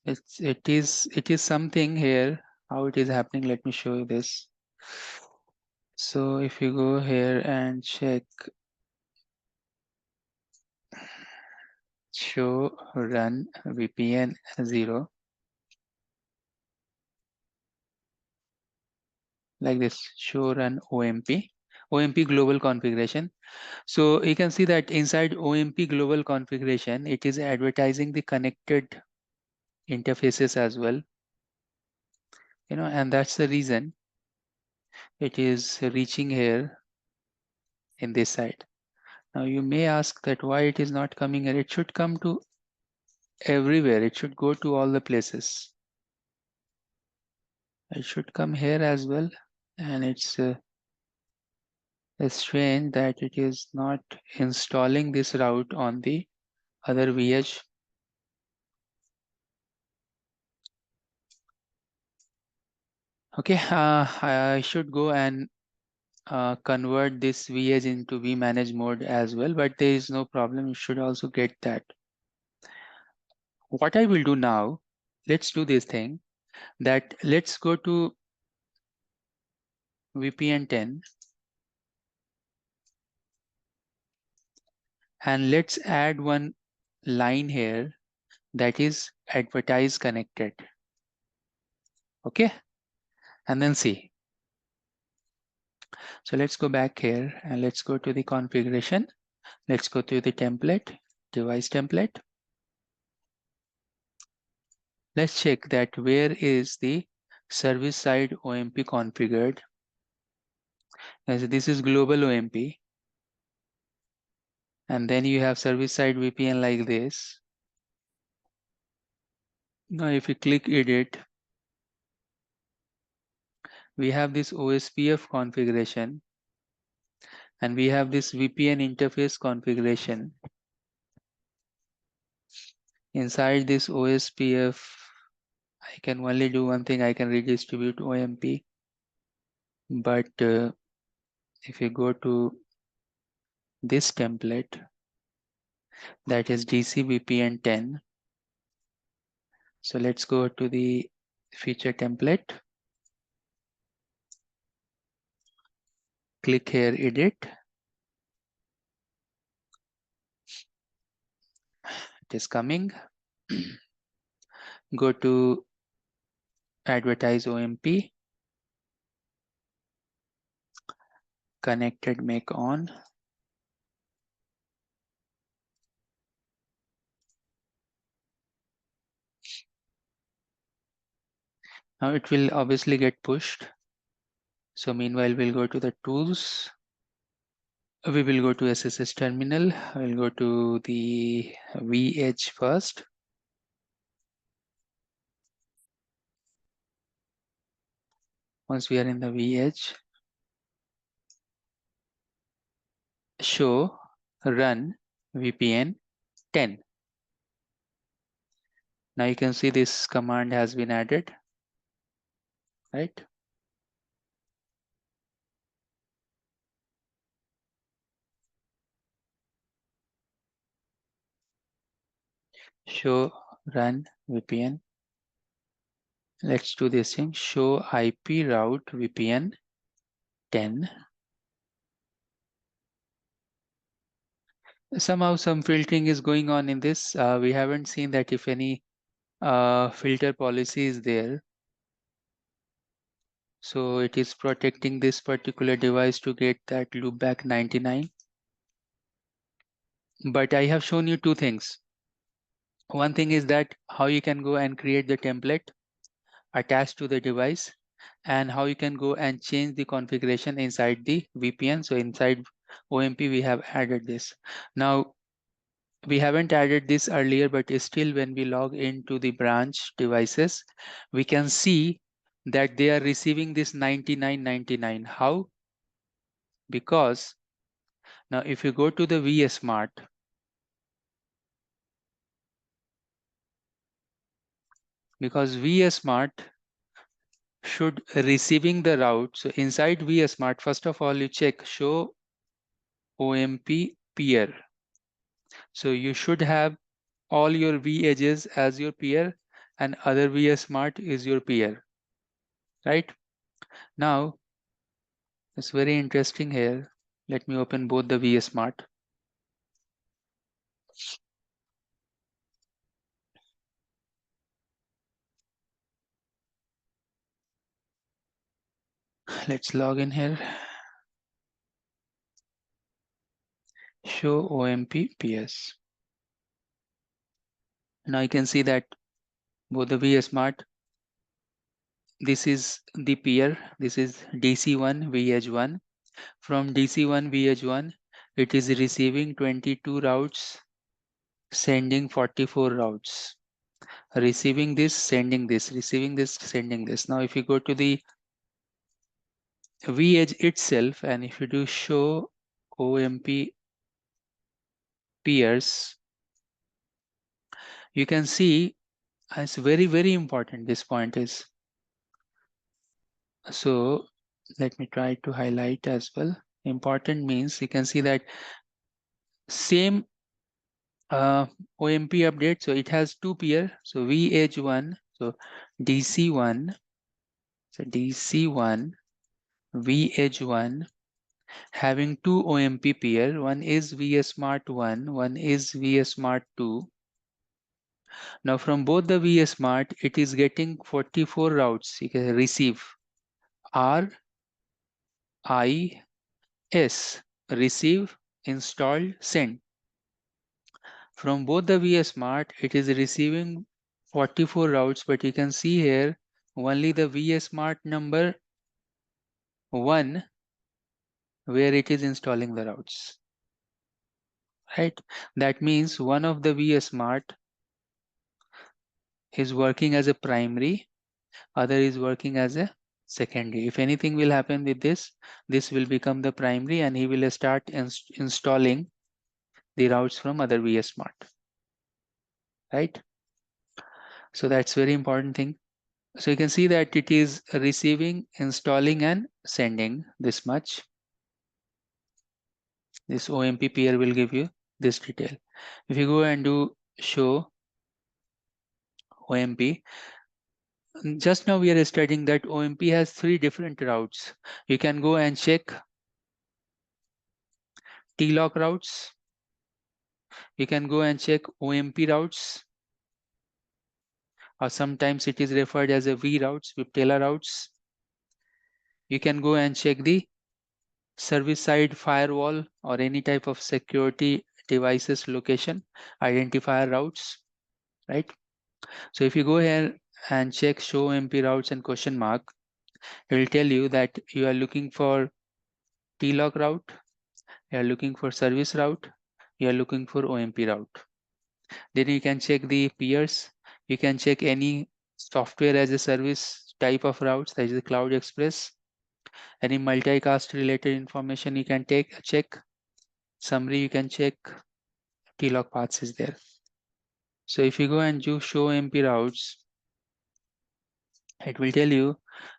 it is something here. How it is happening? Let me show you this. So if you go here and check show run VPN 0, like this, show run OMP global configuration. So you can see that inside OMP global configuration, it is advertising the connected interfaces as well, you know, and that's the reason it is reaching here in this side. Now you may ask that why it is not coming here. It should come to everywhere. It should go to all the places. It should come here as well, and it's strange that it is not installing this route on the other vEdge. Okay, I should go and convert this vEdge into vManage mode as well, but there is no problem. You should also get that. What I will do now, let's do this thing, that let's go to VPN 10 and let's add one line here that is advertise connected. Okay, and then see. So let's go back here and let's go to the configuration. Let's go to the template, device template. Let's check that where is the service side OMP configured. As this is global OMP. And then you have service side VPN like this. Now if you click edit, we have this OSPF configuration and we have this VPN interface configuration. Inside this OSPF, I can only do one thing. I can redistribute OMP. But if you go to this template, that is DC VPN 10. So let's go to the feature template. Click here, edit. It is coming. Go to advertise OMP. Connected make on. Now it will obviously get pushed. So meanwhile, we'll go to the tools. We will go to SSH terminal. We'll go to the vEdge first. Once we are in the vEdge, show run VPN 10. Now you can see this command has been added, right? Show run VPN. Let's do this thing. Show IP route VPN 10. Somehow some filtering is going on in this. We haven't seen that if any filter policy is there. So it is protecting this particular device to get that loopback 99. But I have shown you two things. One thing is that how you can go and create the template attached to the device and how you can go and change the configuration inside the VPN. So inside OMP, we have added this. Now, we haven't added this earlier, but still when we log into the branch devices, we can see that they are receiving this 99.99. How? Because now if you go to the vSmart, because vSmart should receiving the route. So inside vSmart, first of all, you check show OMP peer. So you should have all your vEdges as your peer and other vSmart is your peer, right? Now, it's very interesting here. Let me open both the vSmart. Let's log in here. Show OMP PS. Now you can see that both the vSmart, this is the peer, this is DC1 vEdge1. From DC1 vEdge1, it is receiving 22 routes, sending 44 routes. Receiving this, sending this, receiving this, sending this. Now if you go to the vEdge itself and if you do show OMP peers, you can see it's very, very important. This point is. So let me try to highlight as well. Important means you can see that same OMP update. So it has two peer. So vEdge1, so DC1, so DC1, vEdge1 having two OMP peer. One is vSmart1, one is vSmart2. Now from both the vSmart, it is getting 44 routes. You can receive R, I, S, receive, install, send. From both the vSmart, it is receiving 44 routes, but you can see here only the vSmart number 1 where it is installing the routes. Right? That means one of the vSmart is working as a primary, other is working as a secondary. If anything will happen with this, this will become the primary and he will start installing the routes from other vSmart. Right? So that's very important thing. So you can see that it is receiving, installing and sending this much. This OMP peer will give you this detail. If you go and do show OMP, just now we are studying that OMP has 3 different routes. You can go and check TLOC routes. You can go and check OMP routes, or sometimes it is referred as a V routes, VPTELA routes. You can go and check the service side firewall or any type of security devices location identifier routes, right? So if you go here and check show OMP routes and question mark, it will tell you that you are looking for TLOC route, you are looking for service route, you are looking for OMP route. Then you can check the peers. You can check any software as a service type of routes, that is the Cloud Express. Any multicast related information you can check. Summary you can check. TLOC paths is there. So if you go and do show OMP routes, it will tell you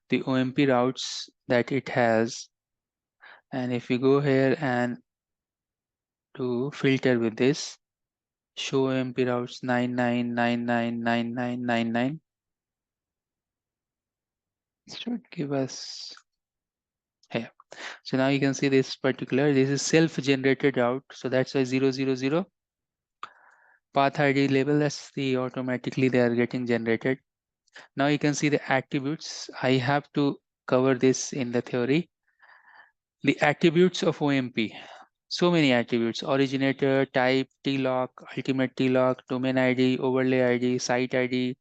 the OMP routes that it has. And if you go here and do filter with this, show OMP routes 99999999 should give us here. So now you can see this particular, this is self-generated route. So that's why 000 path ID label, that's the automatically they are getting generated. Now you can see the attributes. I have to cover this in the theory. The attributes of OMP. So many attributes: originator, type, TLOC, ultimate TLOC, domain ID, overlay ID, site ID,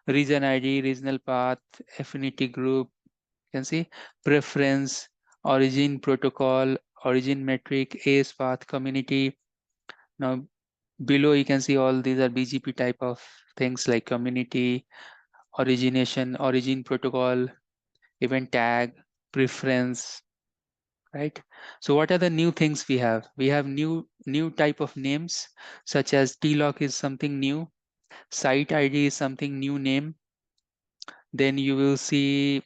region ID, regional path, affinity group. You can see preference, origin protocol, origin metric, AS path, community. Now Below you can see all these are BGP type of things like community, origination, origin protocol, event tag, preference, right? So what are the new things we have? We have new type of names, such as TLOC is something new, site ID is something new name. Then you will see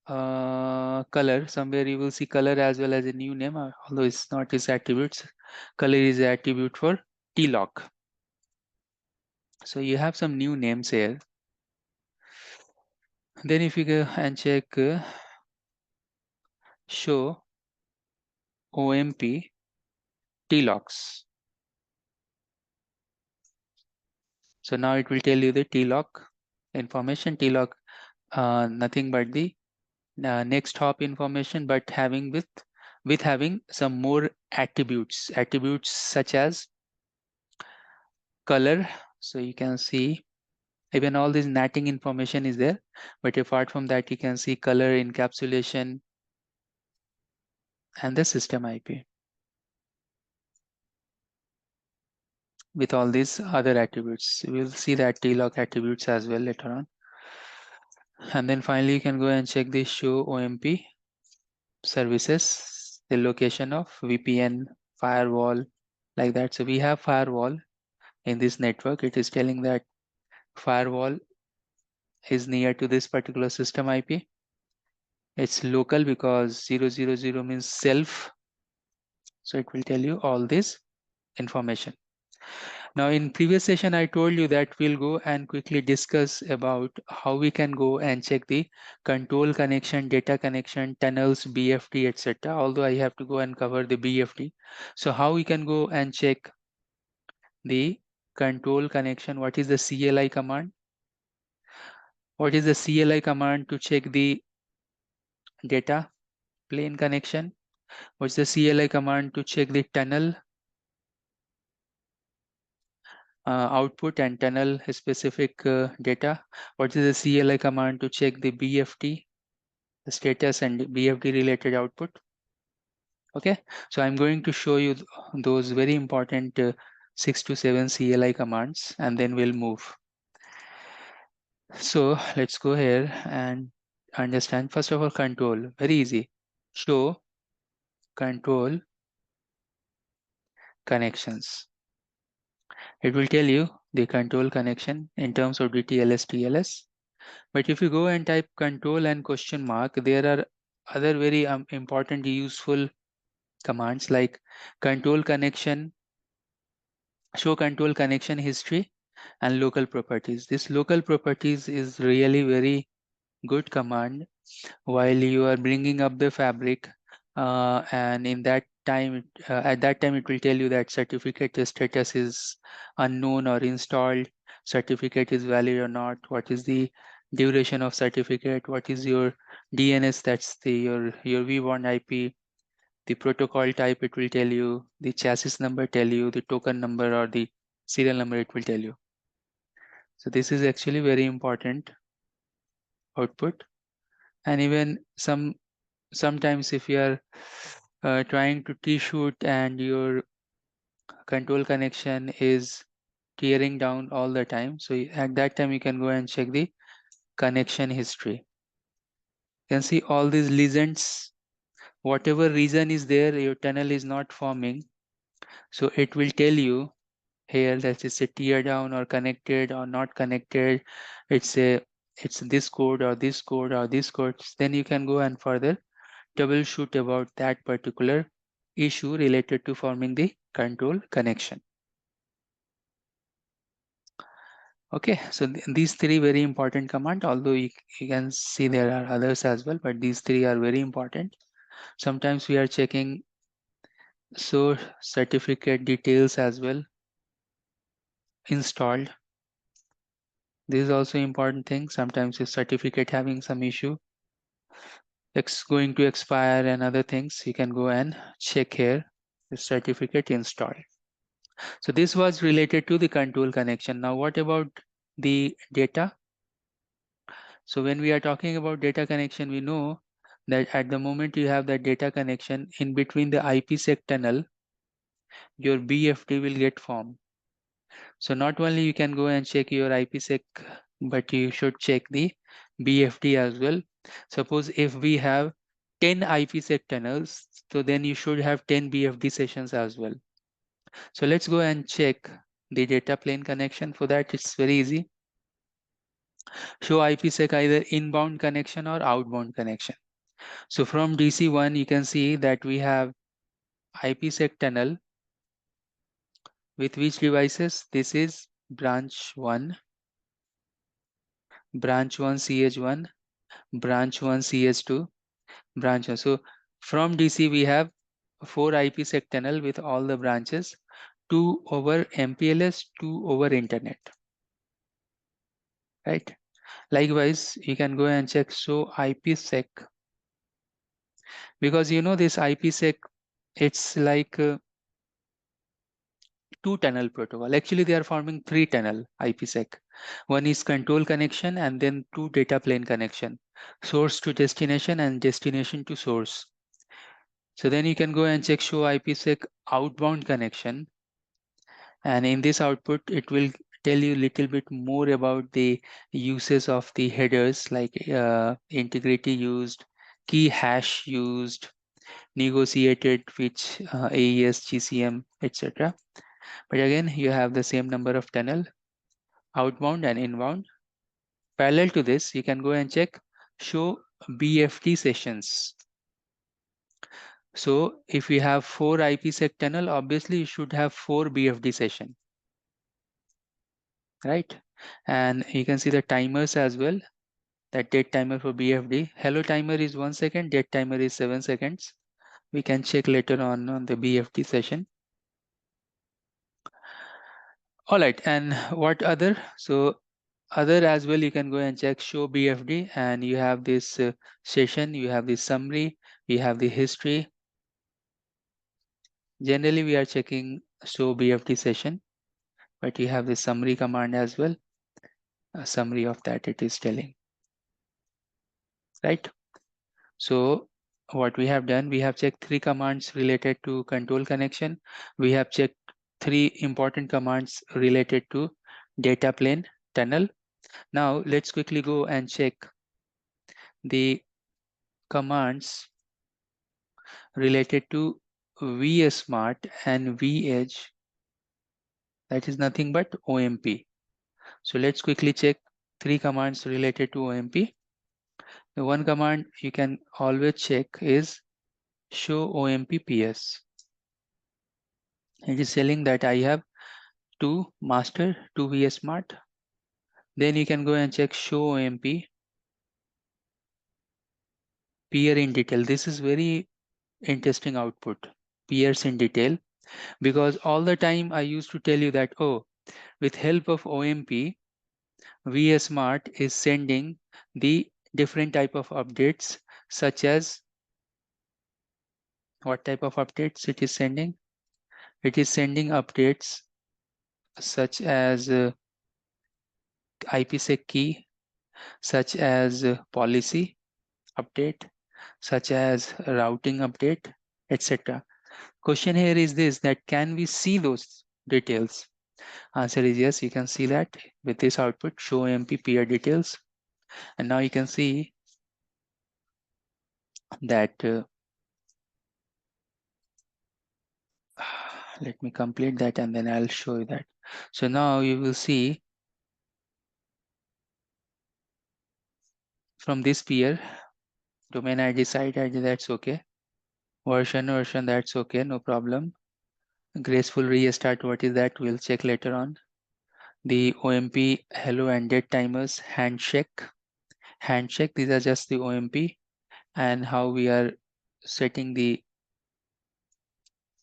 color, somewhere you will see color as well as a new name, although it's not its attributes. Color is the attribute for TLOC. So you have some new names here. Then if you go and check show OMP TLOCs. So now it will tell you the TLOC information. TLOC, nothing but the next hop information, but having with having some more attributes such as color. So you can see even all this natting information is there, but apart from that you can see color, encapsulation, and the system IP with all these other attributes. We'll see that TLOC attributes as well later on. And then finally you can go and check the show OMP services, the location of VPN, firewall, like that. So we have firewall in this network. It is telling that firewall is near to this particular system IP. It's local because 000 means self. So it will tell you all this information. Now in previous session, I told you that we'll go and quickly discuss about how we can go and check the control connection, data connection, tunnels, BFD, etc. Although I have to go and cover the BFD. So how we can go and check the control connection? What is the CLI command? What is the CLI command to check the data plane connection? What's the CLI command to check the tunnel output and tunnel specific data? What is the CLI command to check the BFD, the status and BFD related output? Okay, so I'm going to show you those very important 6 to 7 CLI commands, and then we'll move. So let's go here and understand. First of all, control, very easy. Show control connections. It will tell you the control connection in terms of DTLS, TLS. But if you go and type control and question mark, there are other very important, useful commands like control connection, show control connection history, and local properties. This local properties is really very good command while you are bringing up the fabric, and in that time, at that time it will tell you that certificate status is unknown or installed, certificate is valid or not, what is the duration of certificate, what is your DNS, that's the your V1 IP, the protocol type it will tell you, the chassis number tell you, the token number or the serial number it will tell you. So this is actually very important output. And even sometimes if you are trying to T-shoot and your control connection is tearing down all the time, so at that time you can go and check the connection history. You can see all these legends, whatever reason is there, your tunnel is not forming, so it will tell you here that it's a tear down or connected or not connected, it's this code or this code or this code. Then you can go and further troubleshoot about that particular issue related to forming the control connection. Okay, so these three very important command, although you can see there are others as well, but these three are very important. Sometimes we are checking source certificate details as well, installed. This is also important thing. Sometimes your certificate having some issue, it's going to expire and other things, you can go and check here the certificate installed. So this was related to the control connection. Now what about the data? So when we are talking about data connection, we know that at the moment you have that data connection, in between the IPsec tunnel, your BFD will get formed. So not only you can go and check your IPsec, but you should check the BFD as well. Suppose if we have 10 IPsec tunnels, so then you should have 10 BFD sessions as well. So let's go and check the data plane connection. For that, it's very easy. Show IPsec either inbound connection or outbound connection. So from DC1, you can see that we have IPsec tunnel with which devices? This is branch 1 CH1, branch 1 CH2, branch 1. So from DC, we have 4 IPsec tunnel with all the branches, 2 over MPLS, 2 over internet. Right? Likewise, you can go and check show IPsec, because you know this IPsec, it's like 2 tunnel protocol. Actually, they are forming 3 tunnel IPsec. One is control connection and then 2 data plane connection, source to destination and destination to source. So then you can go and check show IPsec outbound connection. And in this output, it will tell you a little bit more about the uses of the headers, like integrity used, key hash used, negotiated, which AES, GCM, etc. But again, you have the same number of tunnel, outbound and inbound. Parallel to this, you can go and check show BFD sessions. So if we have 4 IPsec tunnel, obviously you should have 4 BFD session, right? And you can see the timers as well. That date timer for BFD. Hello timer is 1 second, date timer is 7 seconds. We can check later on the BFD session. All right, and what other? So other as well, you can go and check show BFD, and you have this session, you have the summary, you have the history. Generally, we are checking show BFD session, but you have the summary command as well. A summary of that it is telling, right? So what we have done, we have checked 3 commands related to control connection. We have checked 3 important commands related to data plane tunnel. Now let's quickly go and check the commands related to vSmart and vEdge. That is nothing but OMP. So let's quickly check 3 commands related to OMP. The one command you can always check is show OMP PS. It is telling that I have 2 master, 2 vSmart. Then you can go and check show OMP peer in detail. This is very interesting output, peers in detail, because all the time I used to tell you that, oh, with help of OMP, vSmart is sending the different type of updates, such as what type of updates it is sending? It is sending updates such as IPsec key, such as policy update, such as routing update, etc. Question here is this, that can we see those details? Answer is yes, you can see that with this output, show MP peer details. And now you can see that, let me complete that and then I'll show you that. So now you will see from this peer, domain ID, site ID, that's okay. Version, that's okay, no problem. Graceful restart, what is that? We'll check later on. The OMP hello and date timers, handshake, these are just the OMP and how we are setting the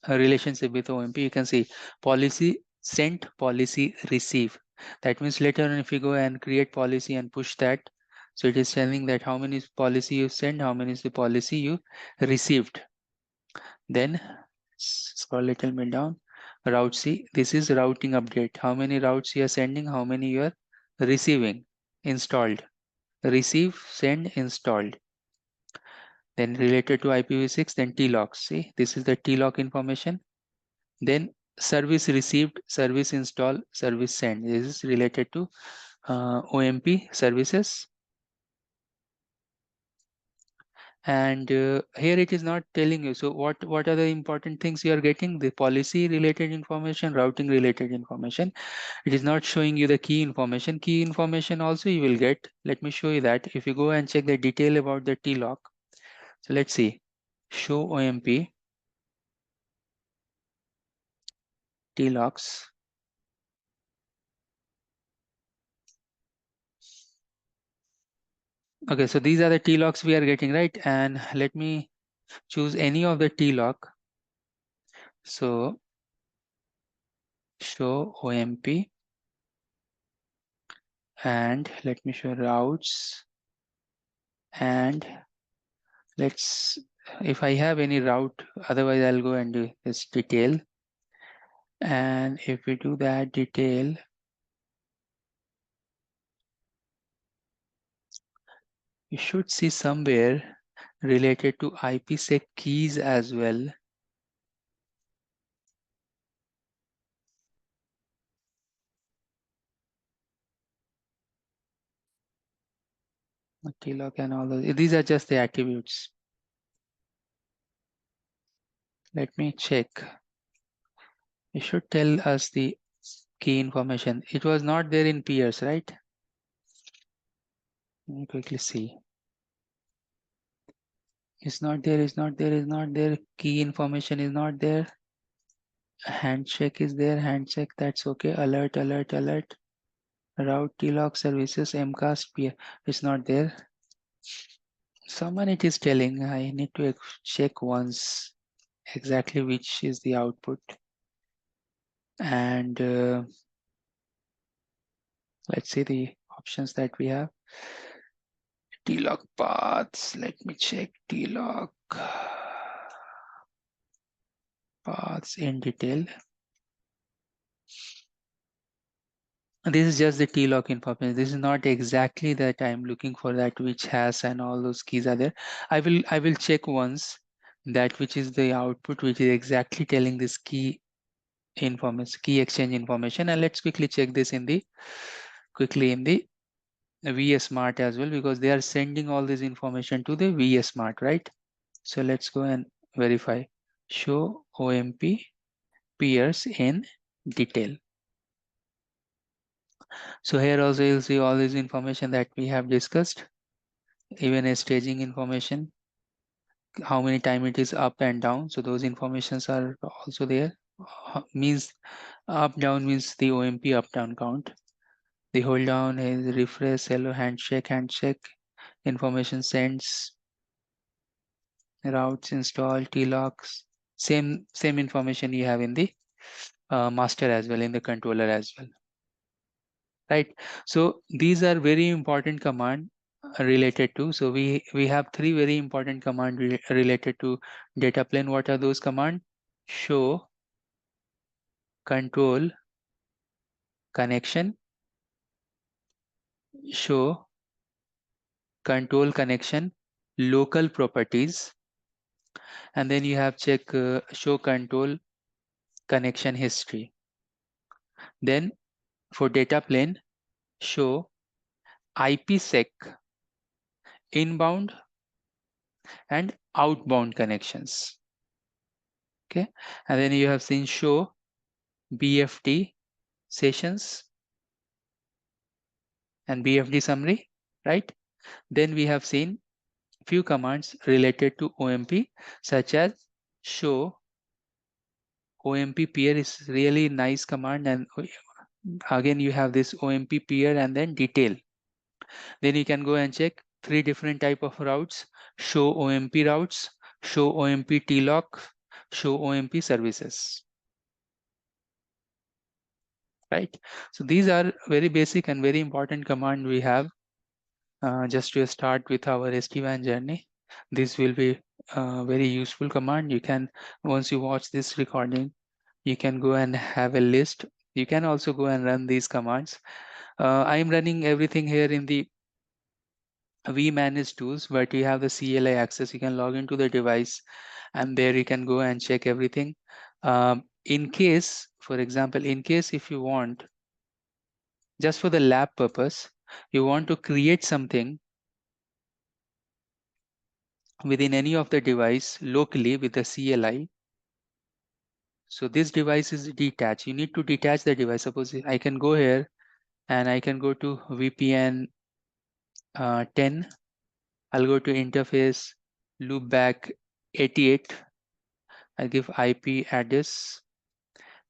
relationship with OMP. You can see policy sent, policy receive. That means later on if you go and create policy and push that, so it is telling that how many policy you send, how many is the policy you received. Then scroll a little bit down, route C, this is routing update. How many routes you are sending, how many you are receiving, installed, receive, send, installed. Then related to IPv6, then TLOC. See, this is the TLOC information. Then service received, service install, service send. This is related to OMP services. And here it is not telling you. So what are the important things you are getting? The policy related information, routing related information. It is not showing you the key information. Key information also you will get. Let me show you that. If you go and check the detail about the TLOC. So let's see. Show OMP TLOCs. Okay, so these are the TLOCs we are getting, right? And let me choose any of the TLOC. So show OMP, and let me show routes, and let's, if I have any route, otherwise I'll go and do this detail. And if we do that detail, you should see somewhere related to IPsec keys as well. TLOC and all those. These are just the attributes. Let me check. It should tell us the key information. It was not there in peers, right? Let me quickly see. It's not there, it's not there, it's not there. Key information is not there. Handshake is there, handshake, that's okay. Alert, alert, alert. Route, TLOC services, MCAS, peer. It's not there. Someone it is telling, I need to check once exactly which is the output. And let's see the options that we have. TLOC paths, let me check TLOC paths in detail. This is just the TLOC information. This is not exactly that I'm looking for, that which has and all those keys are there. I will check once that which is the output, which is exactly telling this key information, key exchange information. And let's quickly check this in the vSmart as well, because they are sending all this information to the vSmart, right? So let's go and verify. Show OMP peers in detail. So here also you'll see all this information that we have discussed, even a staging information, how many time it is up and down. So those informations are also there. Means up down means the OMP up down count. The hold down is refresh, hello, handshake, information sends, routes, install, TLOCs, same information you have in the master as well, in the controller as well, right? So these are very important command related to. So we have three very important command related to data plane. What are those command? Show, control, connection, show, control, connection, local properties, and then you have check show, control, connection history. Then for data plane, show IPsec inbound and outbound connections. Okay, and then you have seen show BFD sessions and BFD summary, right? Then we have seen few commands related to OMP, such as show OMP peer is really nice command, and again you have this OMP peer and then detail. Then you can go and check three different type of routes: show OMP routes, show OMP TLOC, show OMP services. Right. So these are very basic and very important command we have just to start with our SD-WAN journey. This will be a very useful command. You can, once you watch this recording, you can go and have a list. You can also go and run these commands. I am running everything here in the vManage tools, but you have the CLI access. You can log into the device and there you can go and check everything. in case, for example, in case if you want, just for the lab purpose, you want to create something within any of the device locally with the CLI. So this device is detached. You need to detach the device. Suppose I can go here and I can go to VPN 10. I'll go to interface loopback 88. I'll give IP address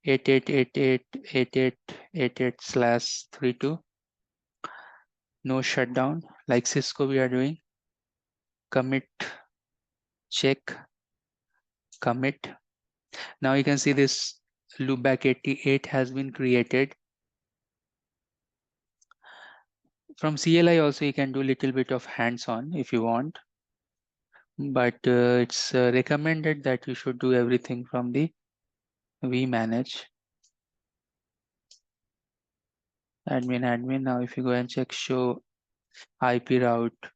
88888888/32. No shutdown like Cisco we are doing. Commit, check, commit. Now you can see this loopback 88 has been created. From CLI also you can do a little bit of hands-on if you want, but it's recommended that you should do everything from the vManage. Admin. Now if you go and check show IP route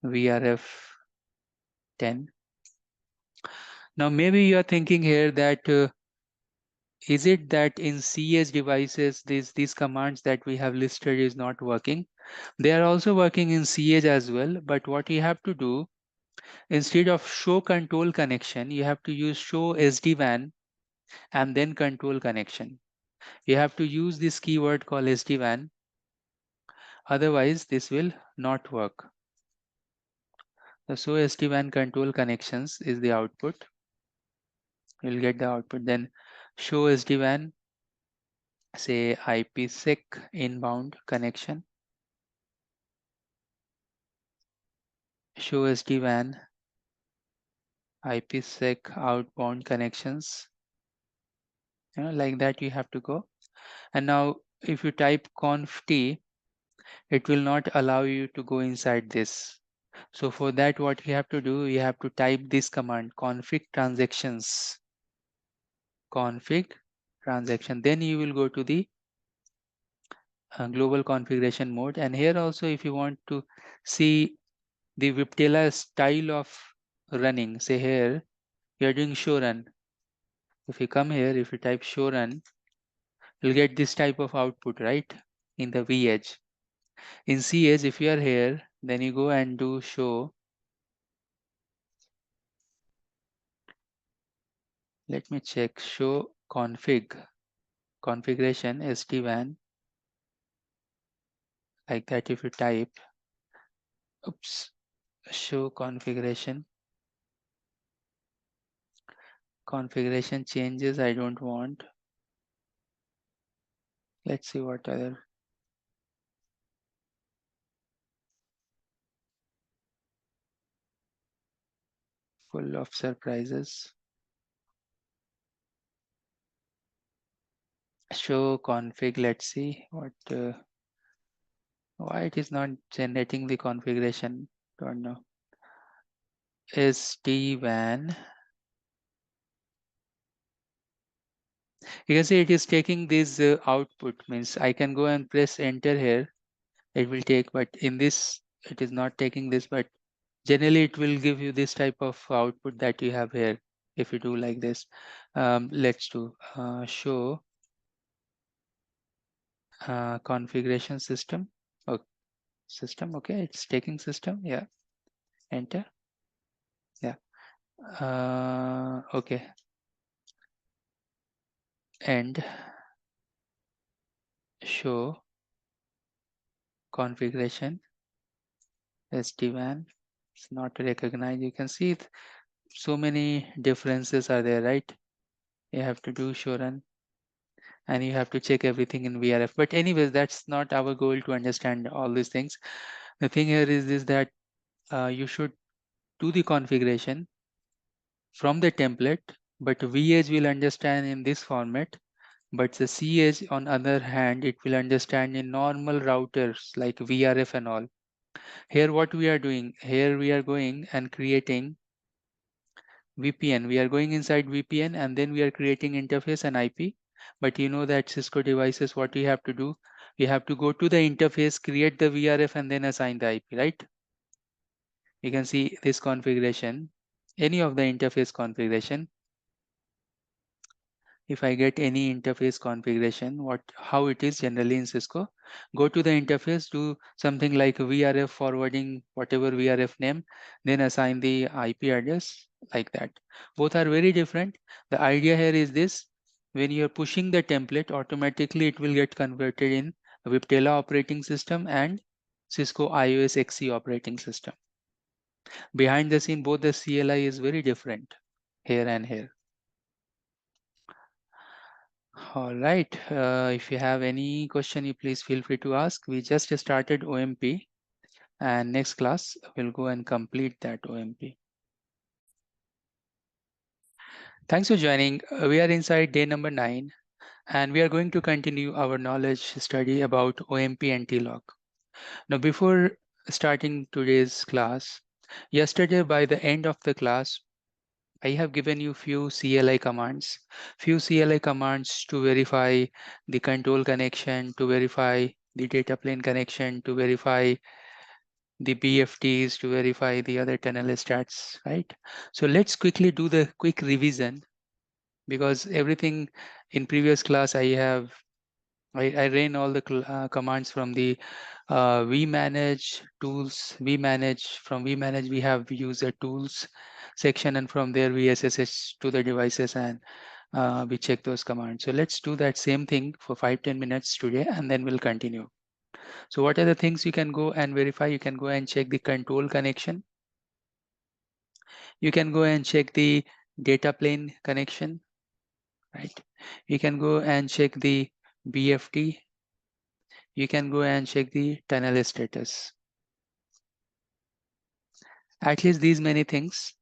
VRF 10. Now maybe you are thinking here that is it that in cEdge devices these commands that we have listed is not working? They are also working in cEdge as well, but what you have to do, instead of show control connection, you have to use show SD-WAN and then control connection. You have to use this keyword called SD-WAN, otherwise this will not work. The show SD-WAN control connections is the output. You'll get the output. Then show SD-WAN, say IPsec inbound connection. Show SD-WAN IPsec outbound connections. Like that you have to go. And now if you type conf-t, it will not allow you to go inside this. So for that, what you have to do, you have to type this command, config transactions. Config transaction. Then you will go to the global configuration mode. And here also, if you want to see the Viptela style of running, say here, you're doing show run. If you come here, if you type show run, you'll get this type of output, right? In the vEdge. In cEdge, if you are here, then you go and do show. Let me check show configuration SD-WAN. Like that, if you type, oops, show configuration changes I don't want. Let's see what other. Full of surprises. Show config, let's see what why it is not generating the configuration, don't know. SD-WAN. You can see it is taking this output, means I can go and press enter here, it will take, but in this it is not taking this, but generally it will give you this type of output that you have here if you do like this. Let's do show configuration system. Okay. System, okay, it's taking system, yeah, enter, yeah, okay, and show configuration SD-WAN. It's not recognized. You can see it, so many differences are there, right? You have to do show run and you have to check everything in VRF. But anyways, that's not our goal to understand all these things. The thing here is this, that you should do the configuration from the template, but vEdge will understand in this format. But the cEdge, on other hand, it will understand in normal routers like VRF and all. Here what we are doing, here we are going and creating VPN. We are going inside VPN and then we are creating interface and IP. But you know that Cisco devices, what you have to do, you have to go to the interface, create the VRF and then assign the IP, right? You can see this configuration, any of the interface configuration. if I get any interface configuration, how it is generally in Cisco, go to the interface, do something like VRF forwarding, whatever VRF name, then assign the IP address like that. Both are very different. The idea here is this: when you're pushing the template, automatically it will get converted in Viptela operating system and Cisco iOS XE operating system. Behind the scene, both the CLI is very different here and here. All right. If you have any question, you please feel free to ask. We just started OMP, and next class we'll go and complete that OMP. Thanks for joining. We are inside day number 9, and we are going to continue our knowledge study about OMP and TLOC. Now, before starting today's class, yesterday by the end of the class, I have given you few CLI commands to verify the control connection, to verify the data plane connection, to verify the BFTs, to verify the other tunnel stats, right? So let's quickly do the quick revision, because everything in previous class I ran all the commands from the vManage tools, from vManage we have user tools section, and from there we SSH to the devices, and we check those commands. So let's do that same thing for 5-10 minutes today, and then we'll continue. So what are the things you can go and verify? You can go and check the control connection. You can go and check the data plane connection, right? You can go and check the BFT. You can go and check the tunnel status. At least these many things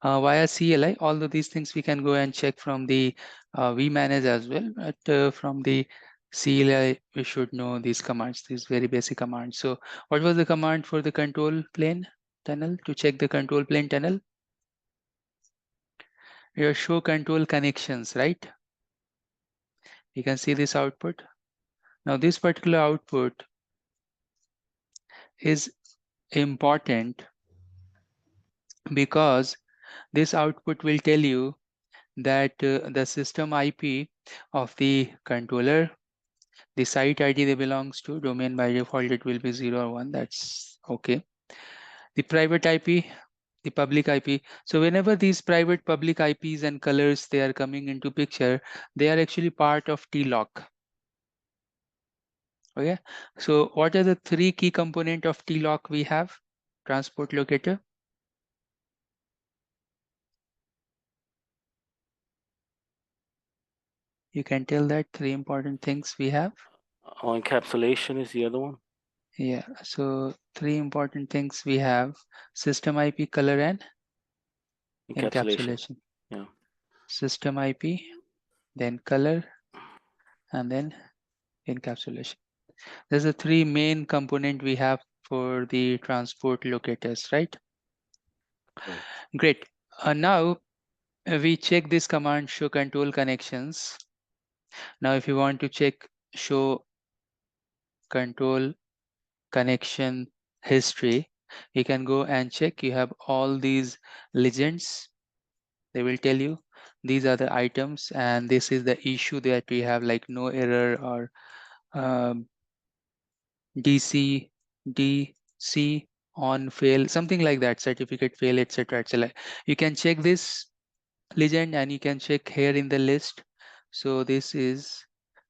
via CLI. Although these things we can go and check from the vManage as well, but from the CLI we should know these commands, these very basic commands. So what was the command for the control plane tunnel? To check the control plane tunnel, your show control connections, right? You can see this output. Now this particular output is important because this output will tell you that the system IP of the controller, the site ID they belongs to, domain by default it will be 0 or 1, that's okay. The private IP, the public IP. So whenever these private public IPs and colors they are coming into picture, they are actually part of TLOC. Okay, so what are the 3 key component of TLOC we have? Transport locator, you can tell that 3 important things we have. Oh, encapsulation is the other one. Yeah, so 3 important things we have: system IP, color, and encapsulation. Yeah. System IP, then color, and then encapsulation. There's the 3 main component we have for the transport locators, right? Right. Great. Now we check this command, show control connections. Now if you want to check show control connection history, you can go and check. You have all these legends. They will tell you these are the items, and this is the issue that we have, like no error or DC on fail, something like that, certificate fail, etc. etc. You can check this legend and you can check here in the list. So this is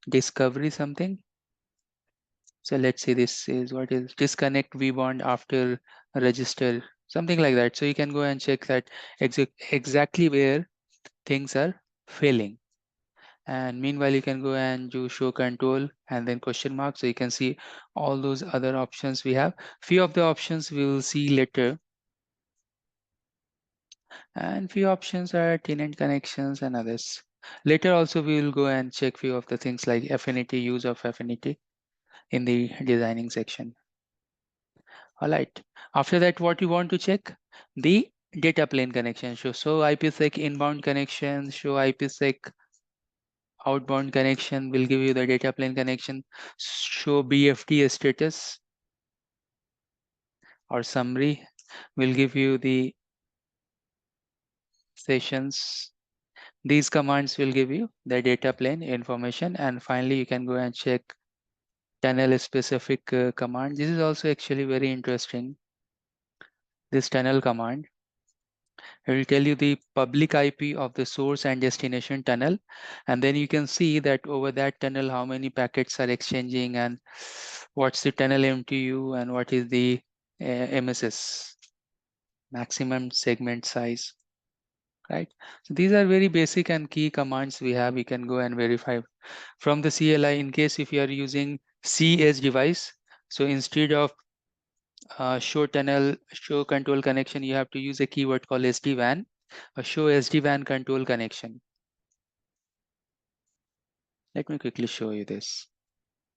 discovery something. So let's see, this is what is disconnect vBond after register, something like that. So you can go and check that exactly where things are failing. And meanwhile, you can go and do show control and then question mark. So you can see all those other options we have. Few of the options we will see later. And few options are tenant connections and others. Later also we will go and check few of the things like affinity, use of affinity in the designing section. All right. After that, what you want to check? The data plane connection. Show IPsec inbound connection, show IPsec outbound connection will give you the data plane connection. Show BFT status or summary will give you the sessions These commands will give you the data plane information, and finally you can go and check tunnel specific command. This is also actually very interesting. This tunnel command, it will tell you the public IP of the source and destination tunnel, and then you can see that over that tunnel how many packets are exchanging and what's the tunnel MTU and what is the MSS, maximum segment size, right? So these are very basic and key commands we have. You can go and verify from the CLI. In case if you are using cEdge device, so instead of show tunnel, show control connection, you have to use a keyword called SD-WAN, or show SD-WAN control connection. Let me quickly show you this.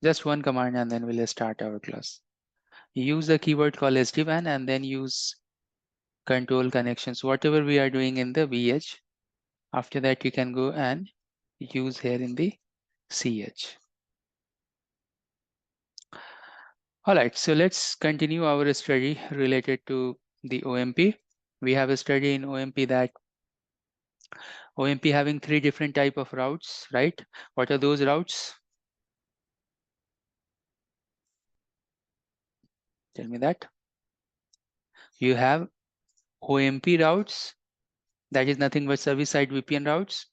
Just one command and then we'll start our class. Use the keyword called SD-WAN and then use control connections, whatever we are doing in the vEdge. After that, you can go and use here in the cEdge. All right, so let's continue our study related to the OMP. We have a study in OMP that OMP having 3 different type of routes, right? What are those routes? Tell me that. You have OMP routes, that is nothing but service side VPN routes.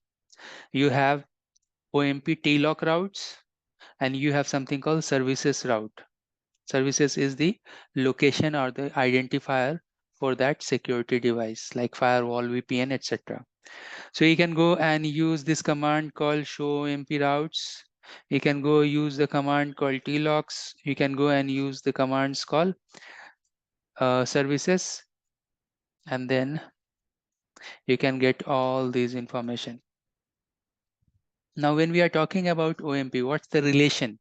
You have OMP TLOC routes, and you have something called services route. Services is the location or the identifier for that security device, like firewall, VPN, etc. So you can go and use this command called show OMP routes. You can go use the command called TLOCs. You can go and use the commands called services, and then you can get all these information. Now, when we are talking about OMP, what's the relation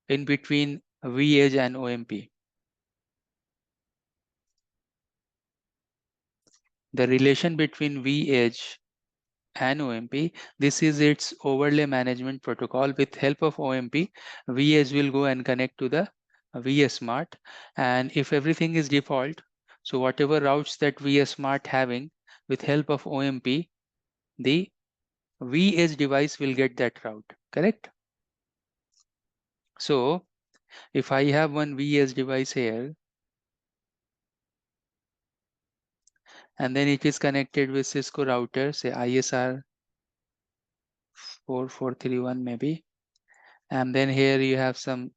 in between vEdge and OMP? The relation between vEdge and OMP, this is its overlay management protocol. With help of OMP, vEdge will go and connect to the vSmart, and if everything is default, so whatever routes that vSmart having, with help of OMP, the vEdge device will get that route, correct? So if I have one vEdge device here, and then it is connected with Cisco router, say ISR 4431 maybe, and then here you have some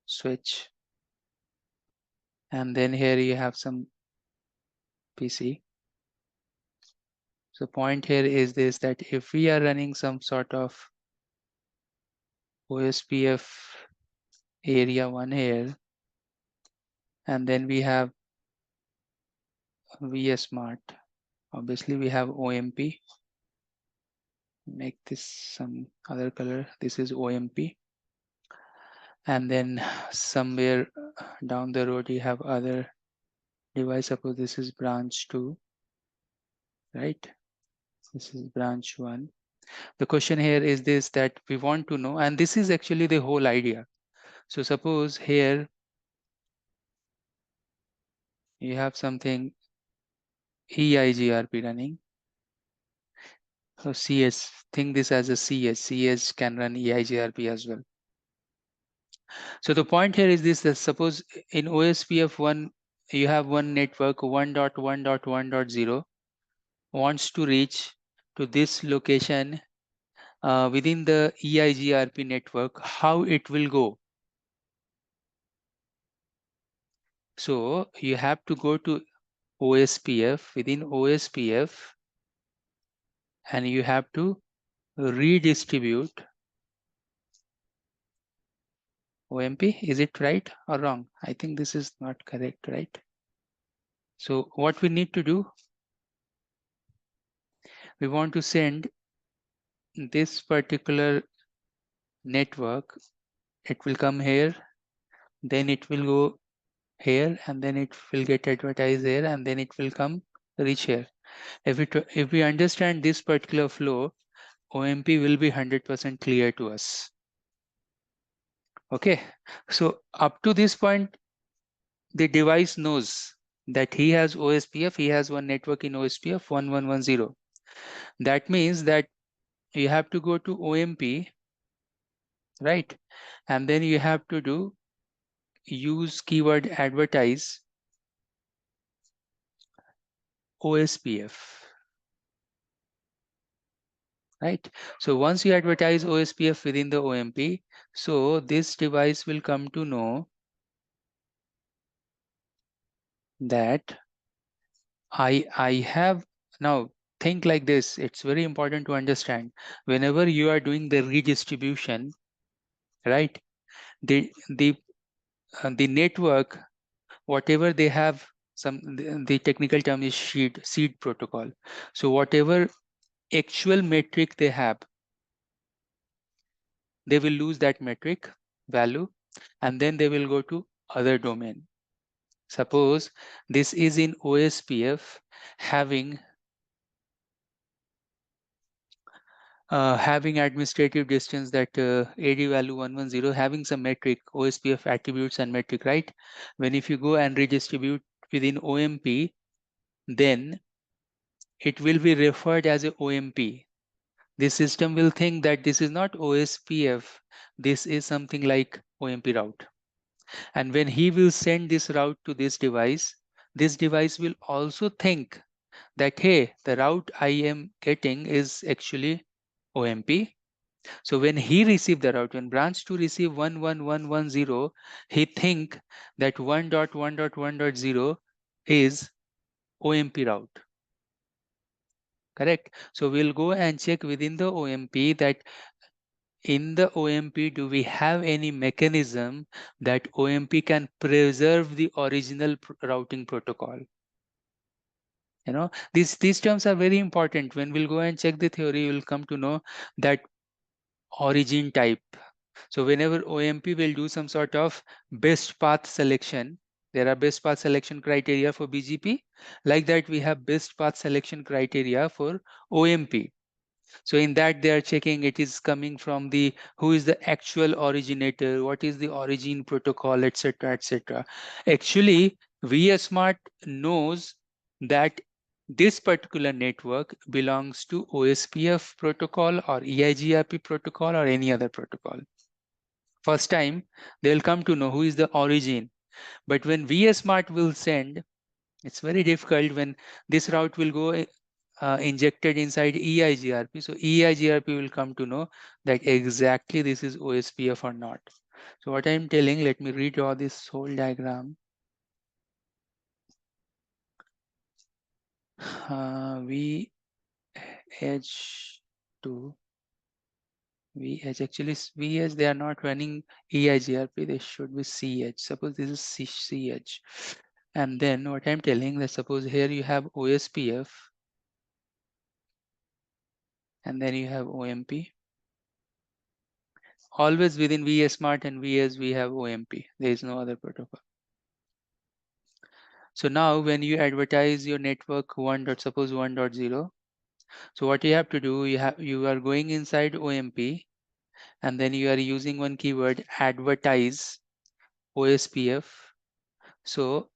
switch, and then here you have some PC. So point here is this, that if we are running some sort of OSPF area 1 here, and then we have vSmart, obviously we have OMP, make this some other color, this is OMP, and then somewhere down the road you have other device, suppose this is branch 2, right? This is branch 1. The question here is this, that we want to know, and this is actually the whole idea. So suppose here you have something EIGRP running. So CS, think this as a CS. CS can run EIGRP as well. So the point here is this, that suppose in OSPF1, you have one network 1.1.1.0 wants to reach to this location within the EIGRP network, how it will go. So you have to go to OSPF, within OSPF, and you have to redistribute OMP. Is it right or wrong? I think this is not correct, right? So what we need to do, we want to send this particular network, it will come here, then it will go here, and then it will get advertised here, and then it will come reach here. If we understand this particular flow, OMP will be 100% clear to us. Okay, so up to this point, the device knows that he has OSPF, he has one network in OSPF 1110. That means that you have to go to OMP, right? And then you have to do use keyword advertise OSPF, right? So once you advertise OSPF within the OMP, so this device will come to know that I have now. Think like this. It's very important to understand whenever you are doing the redistribution, right? The network, whatever they have, the technical term is seed protocol. So whatever actual metric they have, they will lose that metric value, and then they will go to other domain. Suppose this is in OSPF having administrative distance, that AD value 110, having some metric, OSPF attributes and metric, right? When if you go and redistribute within OMP, then it will be referred as a OMP. This system will think that this is not OSPF, this is something like OMP route. And when he will send this route to this device will also think that, hey, the route I am getting is actually OMP. So when he receive the route, when branch 2 receive 11110, he think that 1.1.1.0 is OMP route. Correct? So we'll go and check within the OMP that in the OMP, do we have any mechanism that OMP can preserve the original routing protocol? You know, these terms are very important. When we'll go and check the theory, you'll come to know that origin type. So whenever OMP will do some sort of best path selection, there are best path selection criteria for BGP. Like that, we have best path selection criteria for OMP. So in that, they are checking it is coming from the who is the actual originator, what is the origin protocol, etc., etc. Actually, vSmart knows that this particular network belongs to OSPF protocol or EIGRP protocol or any other protocol. First time, they'll come to know who is the origin. But when vSmart will send, it's very difficult when this route will go injected inside EIGRP. So EIGRP will come to know that exactly this is OSPF or not. So what I'm telling, let me redraw this whole diagram. vEdge to vEdge. Actually, vEdge, they are not running EIGRP. They should be cEdge. Suppose this is cEdge. And then what I'm telling, that suppose here you have OSPF, and then you have OMP. Always within vSmart and vEdge, we have OMP. There is no other protocol. So now when you advertise your network suppose 1.0, so what you have to do, you are going inside OMP, and then you are using one keyword advertise OSPF. So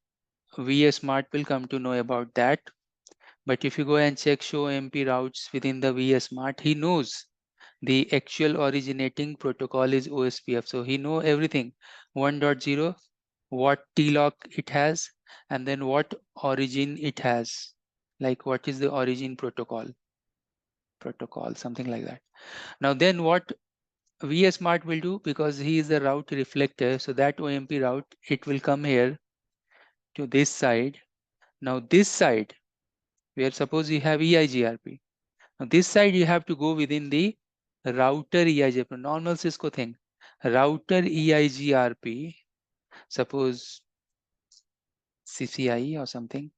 vSmart will come to know about that. But if you go and check show OMP routes within the vSmart, he knows the actual originating protocol is OSPF. So he know everything, 1.0, what TLOC it has, and then what origin it has, like what is the origin protocol, something like that. Now then what vSmart will do, because he is the route reflector, so that OMP route, it will come here to this side. Now this side, where suppose you have EIGRP, now this side you have to go within the router EIGRP, normal Cisco thing, router EIGRP, suppose CCIE or something,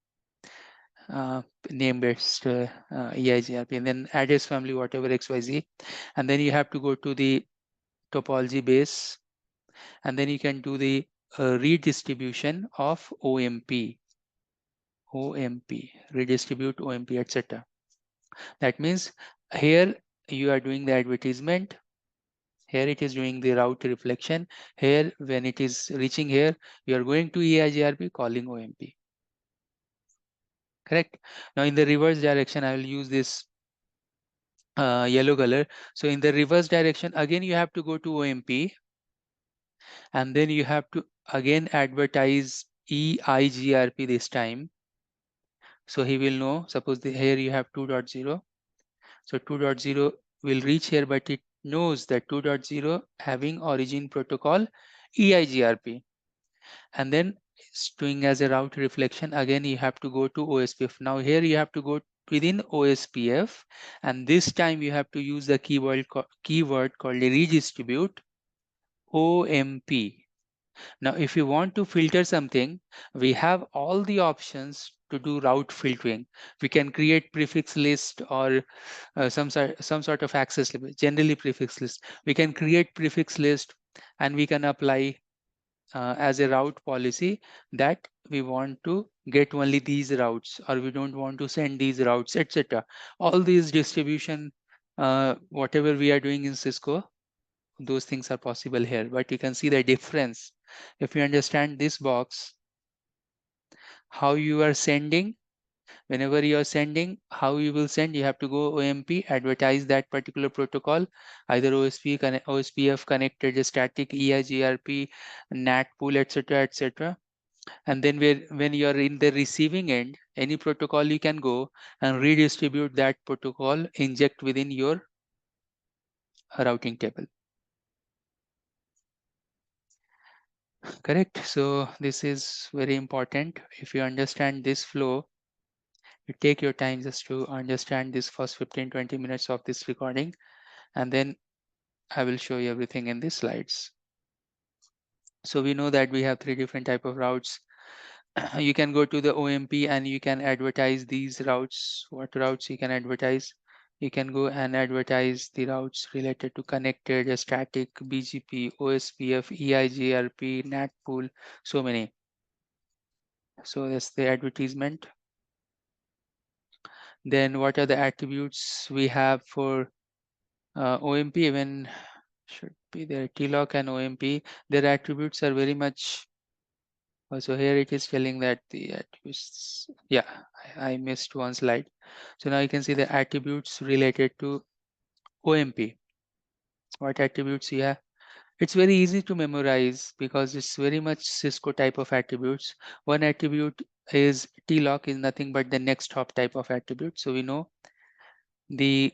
name-based EIGRP, and then address family, whatever XYZ, and then you have to go to the topology base, and then you can do the redistribution of OMP, redistribute OMP, etc. That means here you are doing the advertisement, here it is doing the route reflection, here when it is reaching here, you are going to EIGRP calling OMP. Correct. Now in the reverse direction, I will use this yellow color. So in the reverse direction, again, you have to go to OMP, and then you have to again advertise EIGRP this time. So he will know, suppose here you have 2.0. So 2.0 will reach here, but it knows that 2.0 having origin protocol EIGRP. And then it's doing as a route reflection. Again, you have to go to OSPF. Now here you have to go within OSPF, and this time you have to use the keyword called redistribute OMP. Now, if you want to filter something, we have all the options to do route filtering. We can create prefix list or some sort of access list, generally prefix list. We can create prefix list, and we can apply as a route policy that we want to get only these routes, or we don't want to send these routes, etc. All these distribution, whatever we are doing in Cisco, those things are possible here. But you can see the difference. If you understand this box, how you are sending, whenever you are sending, how you will send, you have to go OMP, advertise that particular protocol, either OSPF connected, static, EIGRP, NAT pool, etc., etc. And then when you are in the receiving end, any protocol you can go and redistribute that protocol, inject within your routing table. Correct. So this is very important. If you understand this flow, you take your time just to understand this first 15-20 minutes of this recording, and then I will show you everything in these slides. So we know that we have 3 different type of routes. You can go to the OMP and you can advertise these routes. What routes you can advertise? You can go and advertise the routes related to connected, static, BGP, OSPF, EIGRP, NAT pool, so many. So that's the advertisement. Then what are the attributes we have for OMP? Even should be there, TLOC and OMP. Their attributes are very much. So here it is telling that the attributes. Yeah, I missed one slide. So now you can see the attributes related to OMP. What attributes you have? It's very easy to memorize because it's very much Cisco type of attributes. One attribute is TLOC is nothing but the next hop type of attribute. So we know the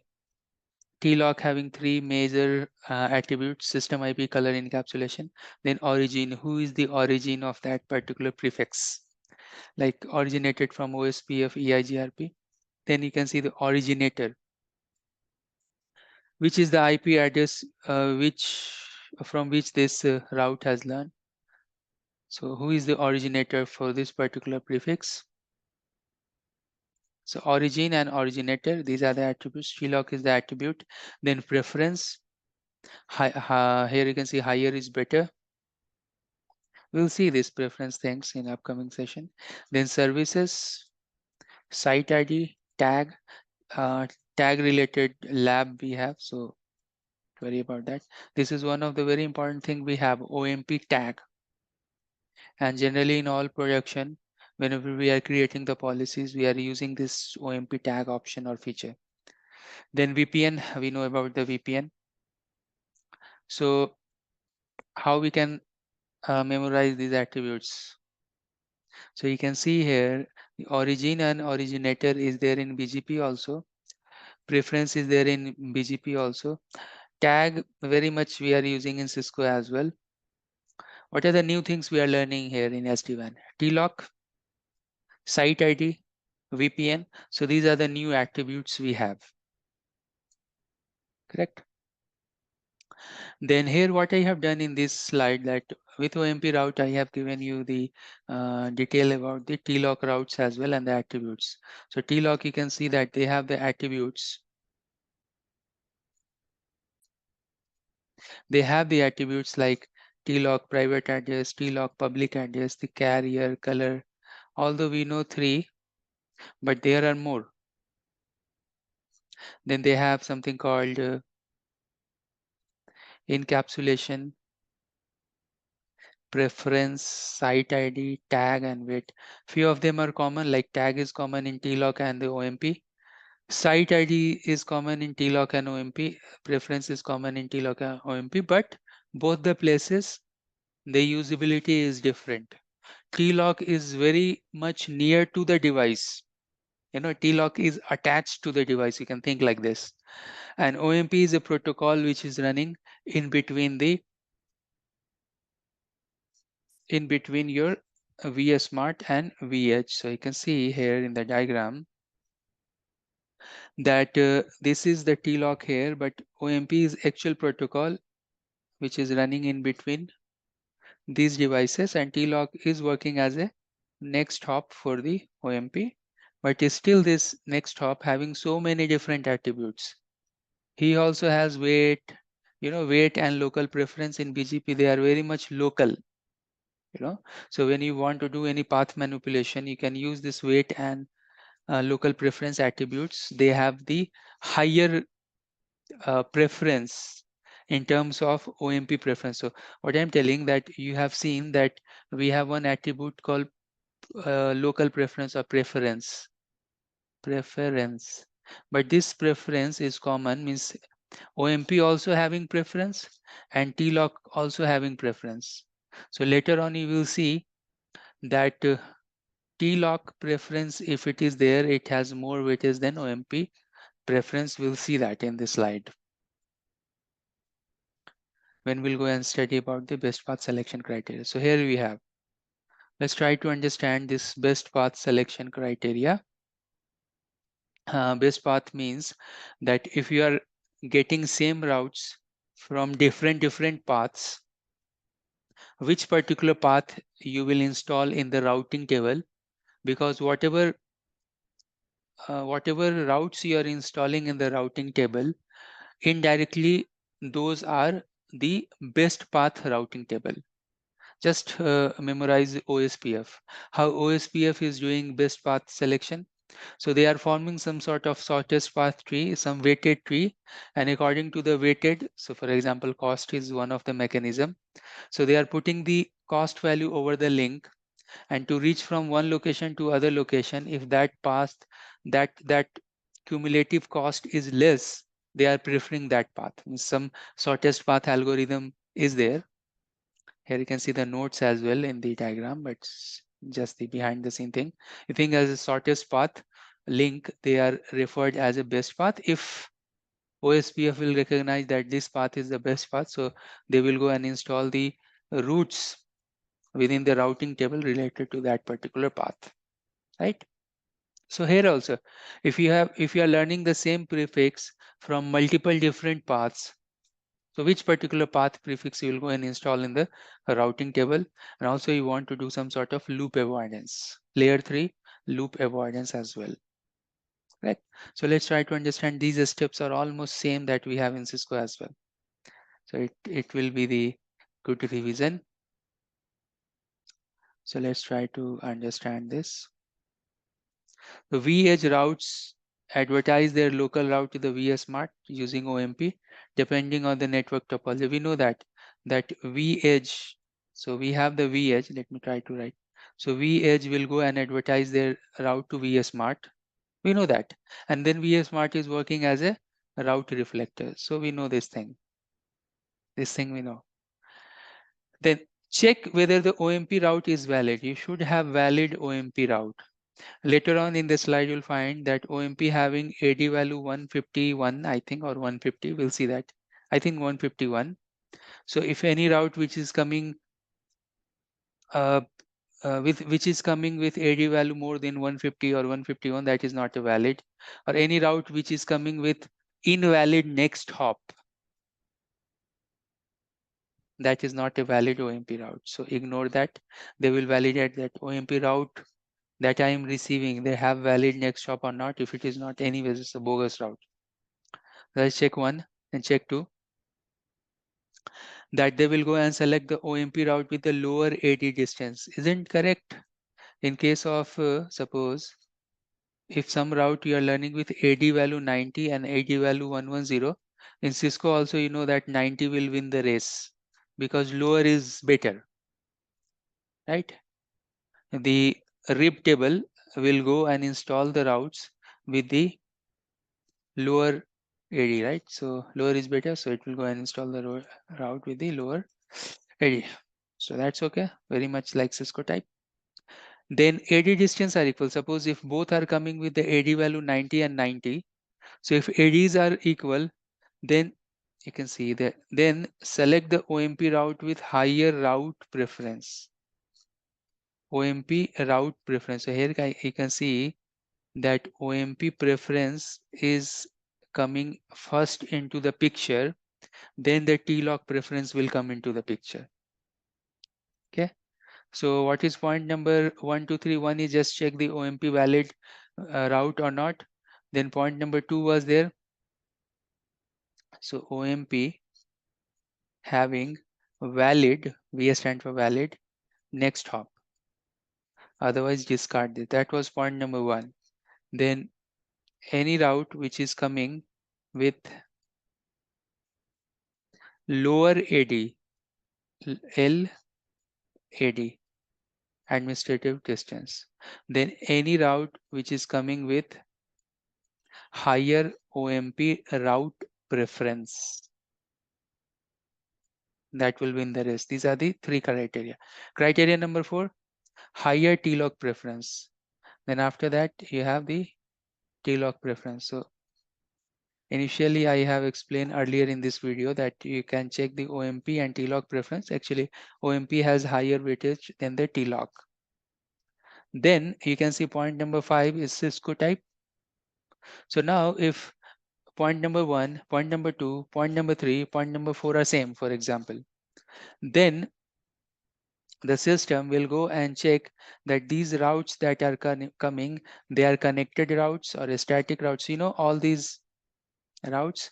TLOC having 3 major attributes: system IP, color, encapsulation. Then origin, who is the origin of that particular prefix, like originated from OSPF, EIGRP. Then you can see the originator, which is the IP address from which this route has learned. So who is the originator for this particular prefix? So origin and originator, these are the attributes. TLOC is the attribute. Then preference, here you can see higher is better. We'll see these preference things in upcoming session. Then services, site ID, tag, tag related lab we have. So don't worry about that. This is one of the very important thing we have, OMP tag. And generally in all production, whenever we are creating the policies, we are using this OMP tag option or feature. Then VPN, we know about the VPN. So how we can memorize these attributes? So you can see here, the origin and originator is there in BGP also. Preference is there in BGP also. Tag very much we are using in Cisco as well. What are the new things we are learning here in SD-WAN? TLOC, site ID, VPN. So these are the new attributes we have. Correct? Then here what I have done in this slide, that with OMP route, I have given you the detail about the TLOC routes as well and the attributes. So TLOC, you can see that they have the attributes. They have the attributes like TLOC private address, TLOC public address, the carrier, color. Although we know 3, but there are more. Then they have something called encapsulation, preference, site ID, tag, and wait. Few of them are common, like tag is common in TLOC and the OMP. Site ID is common in TLOC and OMP. Preference is common in TLOC and OMP, but both the places, the usability is different. TLOC is very much near to the device. TLOC is attached to the device. You can think like this. And OMP is a protocol which is running in between your vSmart and vEdge. So you can see here in the diagram that this is the TLOC here, but OMP is actual protocol which is running in between these devices, and TLOC is working as a next hop for the OMP, but still this next hop having so many different attributes. He also has wait, wait and local preference. In BGP, they are very much local. So when you want to do any path manipulation, you can use this wait and local preference attributes. They have the higher preference in terms of OMP preference. So what I'm telling that you have seen that we have one attribute called local preference or preference, but this preference is common, means OMP also having preference and TLOC also having preference. So later on you will see that TLOC preference, if it is there, it has more weightage than OMP preference. We'll see that in this slide when we'll go and study about the best path selection criteria. So here we have, let's try to understand this best path selection criteria. Best path means that if you are getting same routes from different paths, which particular path you will install in the routing table, because whatever routes you are installing in the routing table, indirectly those are the best path routing table. Just memorize OSPF, how OSPF is doing best path selection. So they are forming some sort of shortest path tree, some weighted tree, and according to the weighted, so for example, cost is one of the mechanism. So they are putting the cost value over the link, and to reach from one location to other location, if that path, that cumulative cost is less, they are preferring that path. Some shortest path algorithm is there. Here you can see the notes as well in the diagram, but just the behind the scene thing. You think as a shortest path link, they are referred as a best path. If OSPF will recognize that this path is the best path, so they will go and install the routes within the routing table related to that particular path, right? So here also, if you are learning the same prefix from multiple different paths, so which particular path prefix you will go and install in the routing table, and also you want to do some sort of loop avoidance, layer 3 loop avoidance as well, right? So let's try to understand. These steps are almost same that we have in Cisco as well, so it will be the good revision. So let's try to understand this. The vEdge routes advertise their local route to the vSmart using OMP depending on the network topology. We know that vEdge, so we have the vEdge. Let me try to write. So vEdge will go and advertise their route to vSmart. We know that. And then vSmart is working as a route reflector. So we know this thing. This thing we know. Then check whether the OMP route is valid. You should have valid OMP route. Later on in the slide, you'll find that OMP having AD value 151, I think, or 150. We'll see that. I think 151. So if any route which is coming with AD value more than 150 or 151, that is not a valid. Or any route which is coming with invalid next hop, that is not a valid OMP route. So ignore that. They will validate that OMP route that I am receiving, they have valid next hop or not. If it is not, anyways, it's a bogus route. Let's check 1 and check 2. That they will go and select the OMP route with the lower AD distance. Isn't correct? In case of suppose if some route you are learning with AD value 90 and AD value 110, in Cisco also you know that 90 will win the race because lower is better, right? The RIB table will go and install the routes with the lower AD, right? So lower is better, so it will go and install the route with the lower AD. So that's okay, very much like Cisco type. Then AD distance are equal. Suppose if both are coming with the AD value 90 and 90, so if ADs are equal, then you can see that then select the OMP route with higher route preference. OMP route preference. So here you can see that OMP preference is coming first into the picture, then the TLOC preference will come into the picture. Okay. So what is point number 1, 2, 3? One is just check the OMP valid route or not. Then point number 2 was there. So OMP having valid, VS stand for valid, next hop. Otherwise discard this. That was point number 1. Then any route which is coming with lower AD, LAD, administrative distance. Then any route which is coming with higher OMP route preference, that will win the race. These are the 3 criteria. Criteria number 4, higher TLOC preference. Then after that you have the TLOC preference. So initially I have explained earlier in this video that you can check the OMP and TLOC preference. Actually OMP has higher weightage than the TLOC. Then you can see point number 5 is Cisco type. So now if point number 1, point number 2, point number 3, point number 4 are same, for example, then the system will go and check that these routes that are coming, they are connected routes or static routes. You know, all these routes.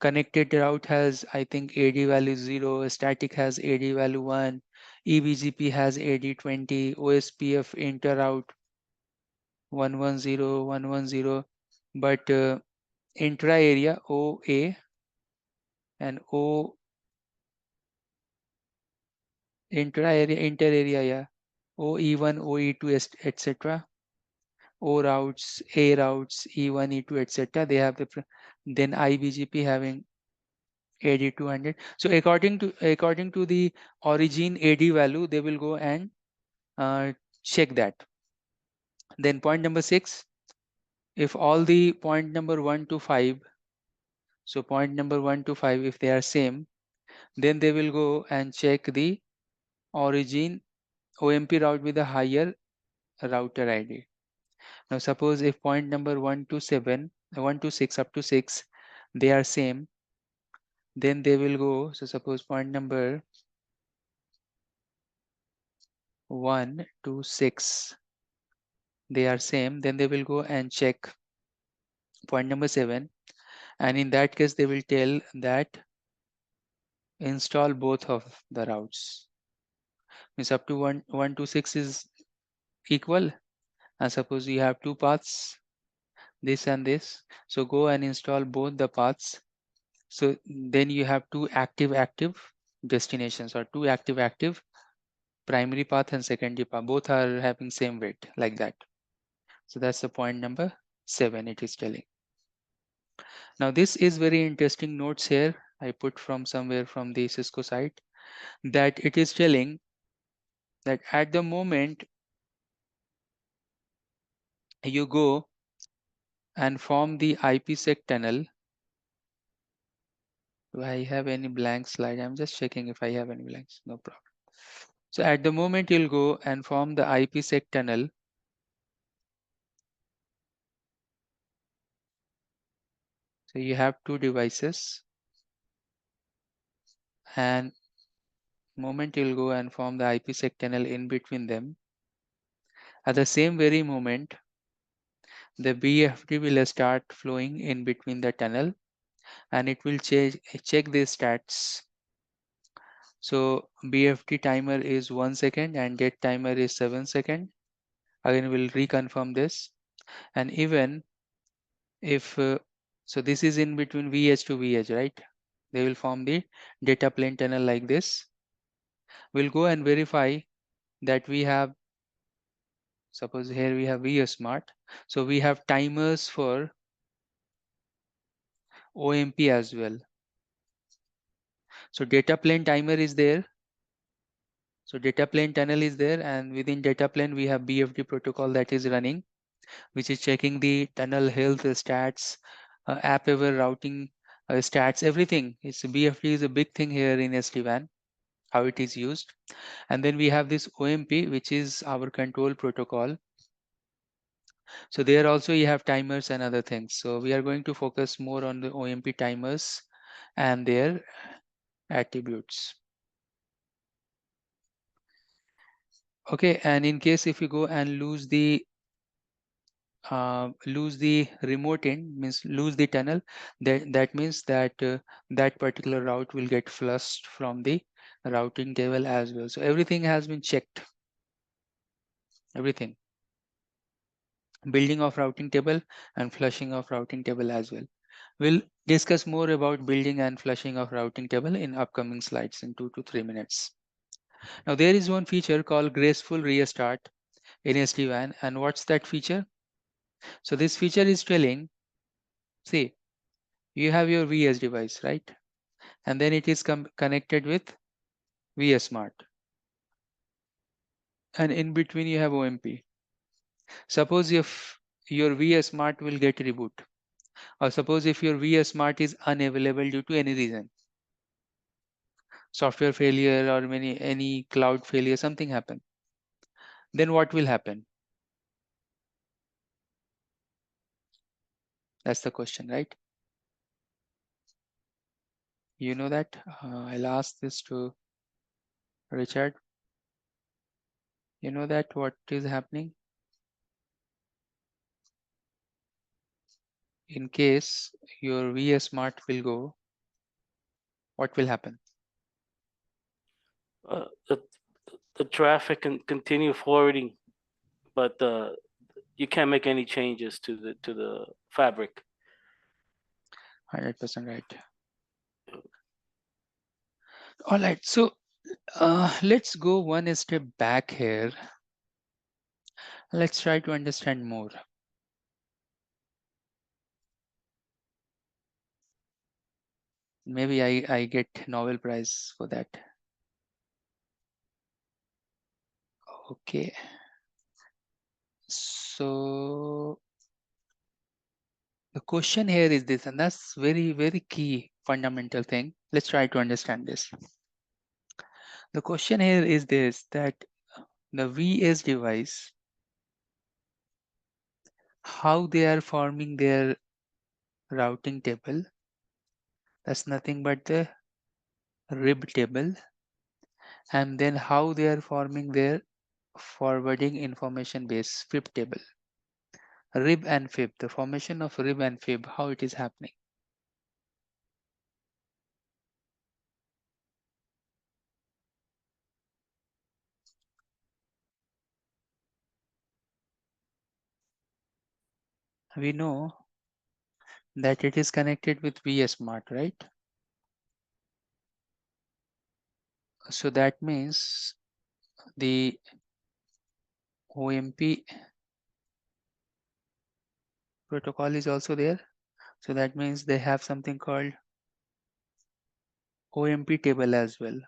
Connected route has, I think, AD value 0, static has AD value 1, EBGP has AD 20, OSPF inter route 110, 110, but intra area OA and O inter area, yeah, OE1, OE2, etc. O routes, A routes, E1, E2, etc. They have the then IBGP having AD 200. So according to the origin AD value, they will go and check that. Then point number 6, if all the point number 1 to 5, so point number 1 to 5, if they are same, then they will go and check the origin OMP route with a higher router ID. Now suppose if point number 1 to 7, 1 to 6 up to 6, they are same, then they will go, so suppose point number 1 to 6, they are same, then they will go and check point number 7, and in that case they will tell that install both of the routes. Means up to 1 to 6 is equal, and suppose you have 2 paths, this and this, so go and install both the paths. So then you have 2 active destinations, or 2 active primary path and secondary path, both are having same weight, like that. So that's the point number 7 it is telling. Now this is very interesting notes here I put from somewhere from the Cisco site, that it is telling that at the moment you go and form the IPsec tunnel. Do I have any blank slide? I'm just checking if I have any blanks. No problem. So at the moment you'll go and form the IPsec tunnel. So you have 2 devices, and moment you'll go and form the IPsec tunnel in between them. At the same very moment, the BFT will start flowing in between the tunnel, and it will check the stats. So BFT timer is 1 second and date timer is 7 seconds. Again, we'll reconfirm this. And even if, so this is in between vEdge to vEdge, right? They will form the data plane tunnel like this. We'll go and verify that we have, suppose here we have vSmart. So we have timers for OMP as well. So data plane timer is there. So data plane tunnel is there, and within data plane we have BFD protocol that is running, which is checking the tunnel health stats, app aware routing stats, everything. It's BFD is a big thing here in SD-WAN, how it is used. And then we have this OMP, which is our control protocol. So there also you have timers and other things. So we are going to focus more on the OMP timers and their attributes. Okay, and in case if you go and lose the remote end, means lose the tunnel, that means that that particular route will get flushed from the routing table as well. So everything has been checked, everything, building of routing table and flushing of routing table as well. We'll discuss more about building and flushing of routing table in upcoming slides in 2 to 3 minutes. Now there is one feature called Graceful Restart in SD-WAN, and what's that feature? So this feature is telling, see, you have your VS device, right? And then it is connected with vSmart. And in between you have OMP. Suppose if your vSmart will get reboot, or suppose if your vSmart is unavailable due to any reason, software failure or any cloud failure, something happen, then what will happen? That's the question, right? You know that. I'll ask this to Richard. You know that what is happening? In case your vSmart will go, what will happen? The traffic can continue forwarding, but you can't make any changes to the fabric. 100% right. All right, so let's go one step back here. Let's try to understand more. Maybe I get Nobel Prize for that. Okay. So the question here is this, and that's very, very key fundamental thing. Let's try to understand this. The question here is this, that the VS device, how they are forming their routing table, that's nothing but the rib table, and then how they are forming their forwarding information base fib table. Rib and fib, the formation of rib and fib, how it is happening. We know that it is connected with vSmart, right? So that means the OMP protocol is also there. So that means they have something called OMP table as well.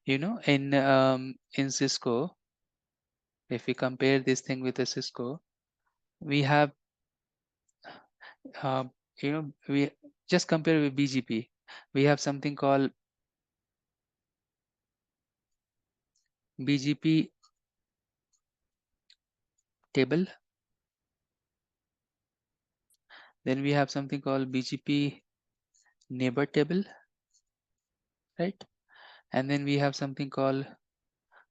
You know, in Cisco, if we compare this thing with a Cisco, we have we just compare with BGP. We have something called BGP table. Then we have something called BGP neighbor table, right? And then we have something called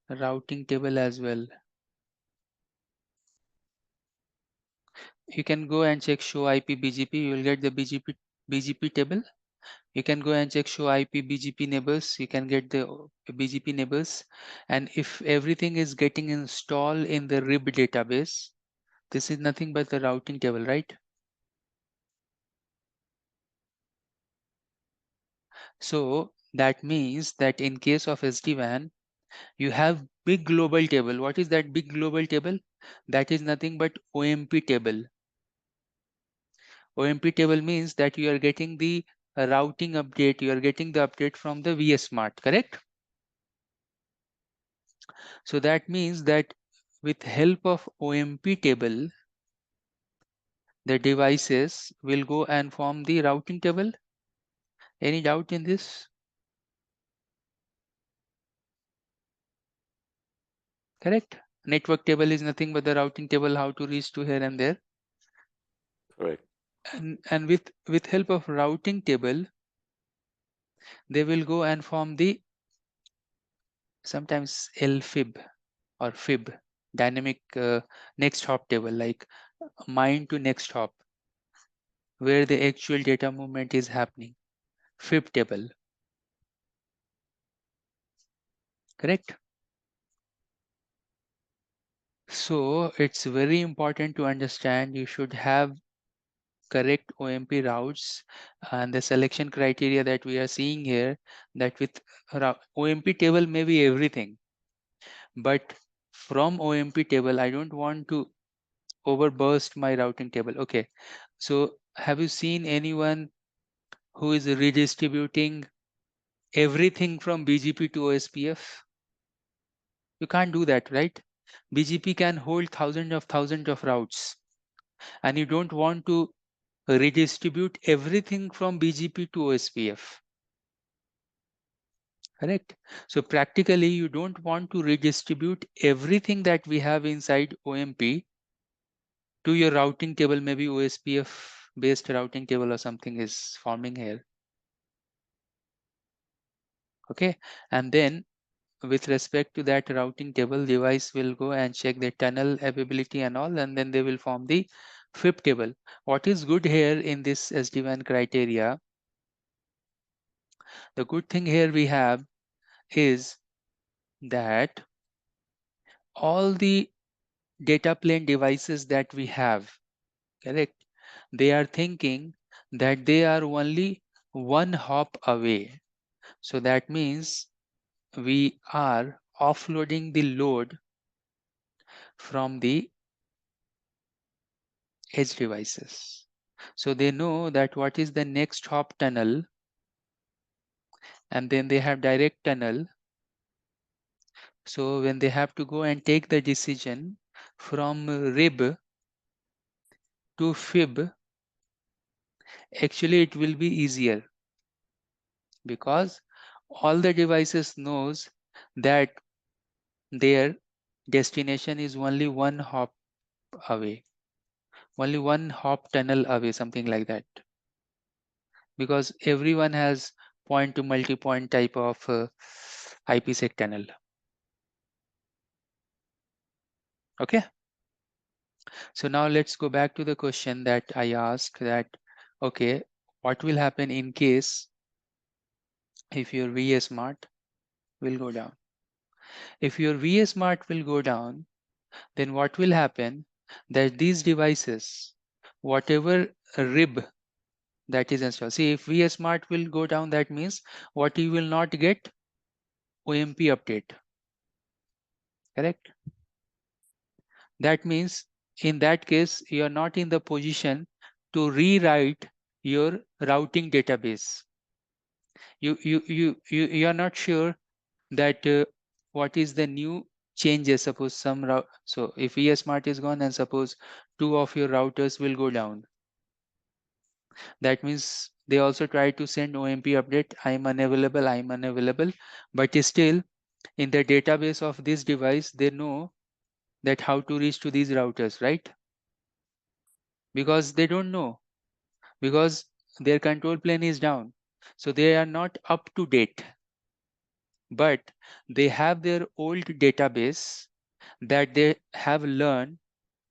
routing table as well. You can go and check show IP BGP, you will get the BGP table. You can go and check show IP BGP neighbors, you can get the BGP neighbors. And if everything is getting installed in the RIB database, this is nothing but the routing table, right? So that means that in case of SD-WAN, you have big global table. What is that big global table? That is nothing but OMP table. OMP table means that you are getting the routing update, you are getting the update from the vSmart, correct? So that means that with help of OMP table, the devices will go and form the routing table. Any doubt in this? Correct. Network table is nothing but the routing table, how to reach to here and there. Correct. And with help of routing table, they will go and form the sometimes LFIB or FIB, dynamic next hop table, like mine to next hop, where the actual data movement is happening. FIB table. Correct. So it's very important to understand you should have correct OMP routes, and the selection criteria that we are seeing here, that with OMP table may be everything, but from OMP table I don't want to overburst my routing table. Okay, so have you seen anyone who is redistributing everything from BGP to OSPF? You can't do that, right? BGP can hold thousands of routes, and you don't want to redistribute everything from BGP to OSPF. Correct. So practically, you don't want to redistribute everything that we have inside OMP to your routing table. Maybe OSPF based routing table or something is forming here. Okay. And then with respect to that routing table, device will go and check the tunnel availability and all, and then they will form the FIB table. What is good here in this SD-WAN criteria, the good thing here we have is that all the data plane devices that we have, correct, they are thinking that they are only one hop away. So that means we are offloading the load from the edge devices. So they know that what is the next hop tunnel, and then they have direct tunnel. So when they have to go and take the decision from RIB to FIB, actually it will be easier, because all the devices knows that their destination is only one hop away, only one hop tunnel away, something like that, because everyone has point to multi-point type of IPsec tunnel. Okay, so now let's go back to the question that I asked, that okay, what will happen in case if your vSmart will go down? If your vSmart will go down, then what will happen, that these devices, whatever RIB that is installed, see, if vSmart will go down, that means what you will not get, OMP update, correct? That means in that case you are not in the position to rewrite your routing database. You are not sure that what is the new changes. Suppose some route, so if vSmart is gone and suppose 2 of your routers will go down, that means they also try to send OMP update, I'm unavailable, but still in the database of this device they know that how to reach to these routers, right? Because they don't know, because their control plane is down, so they are not up to date, but they have their old database that they have learned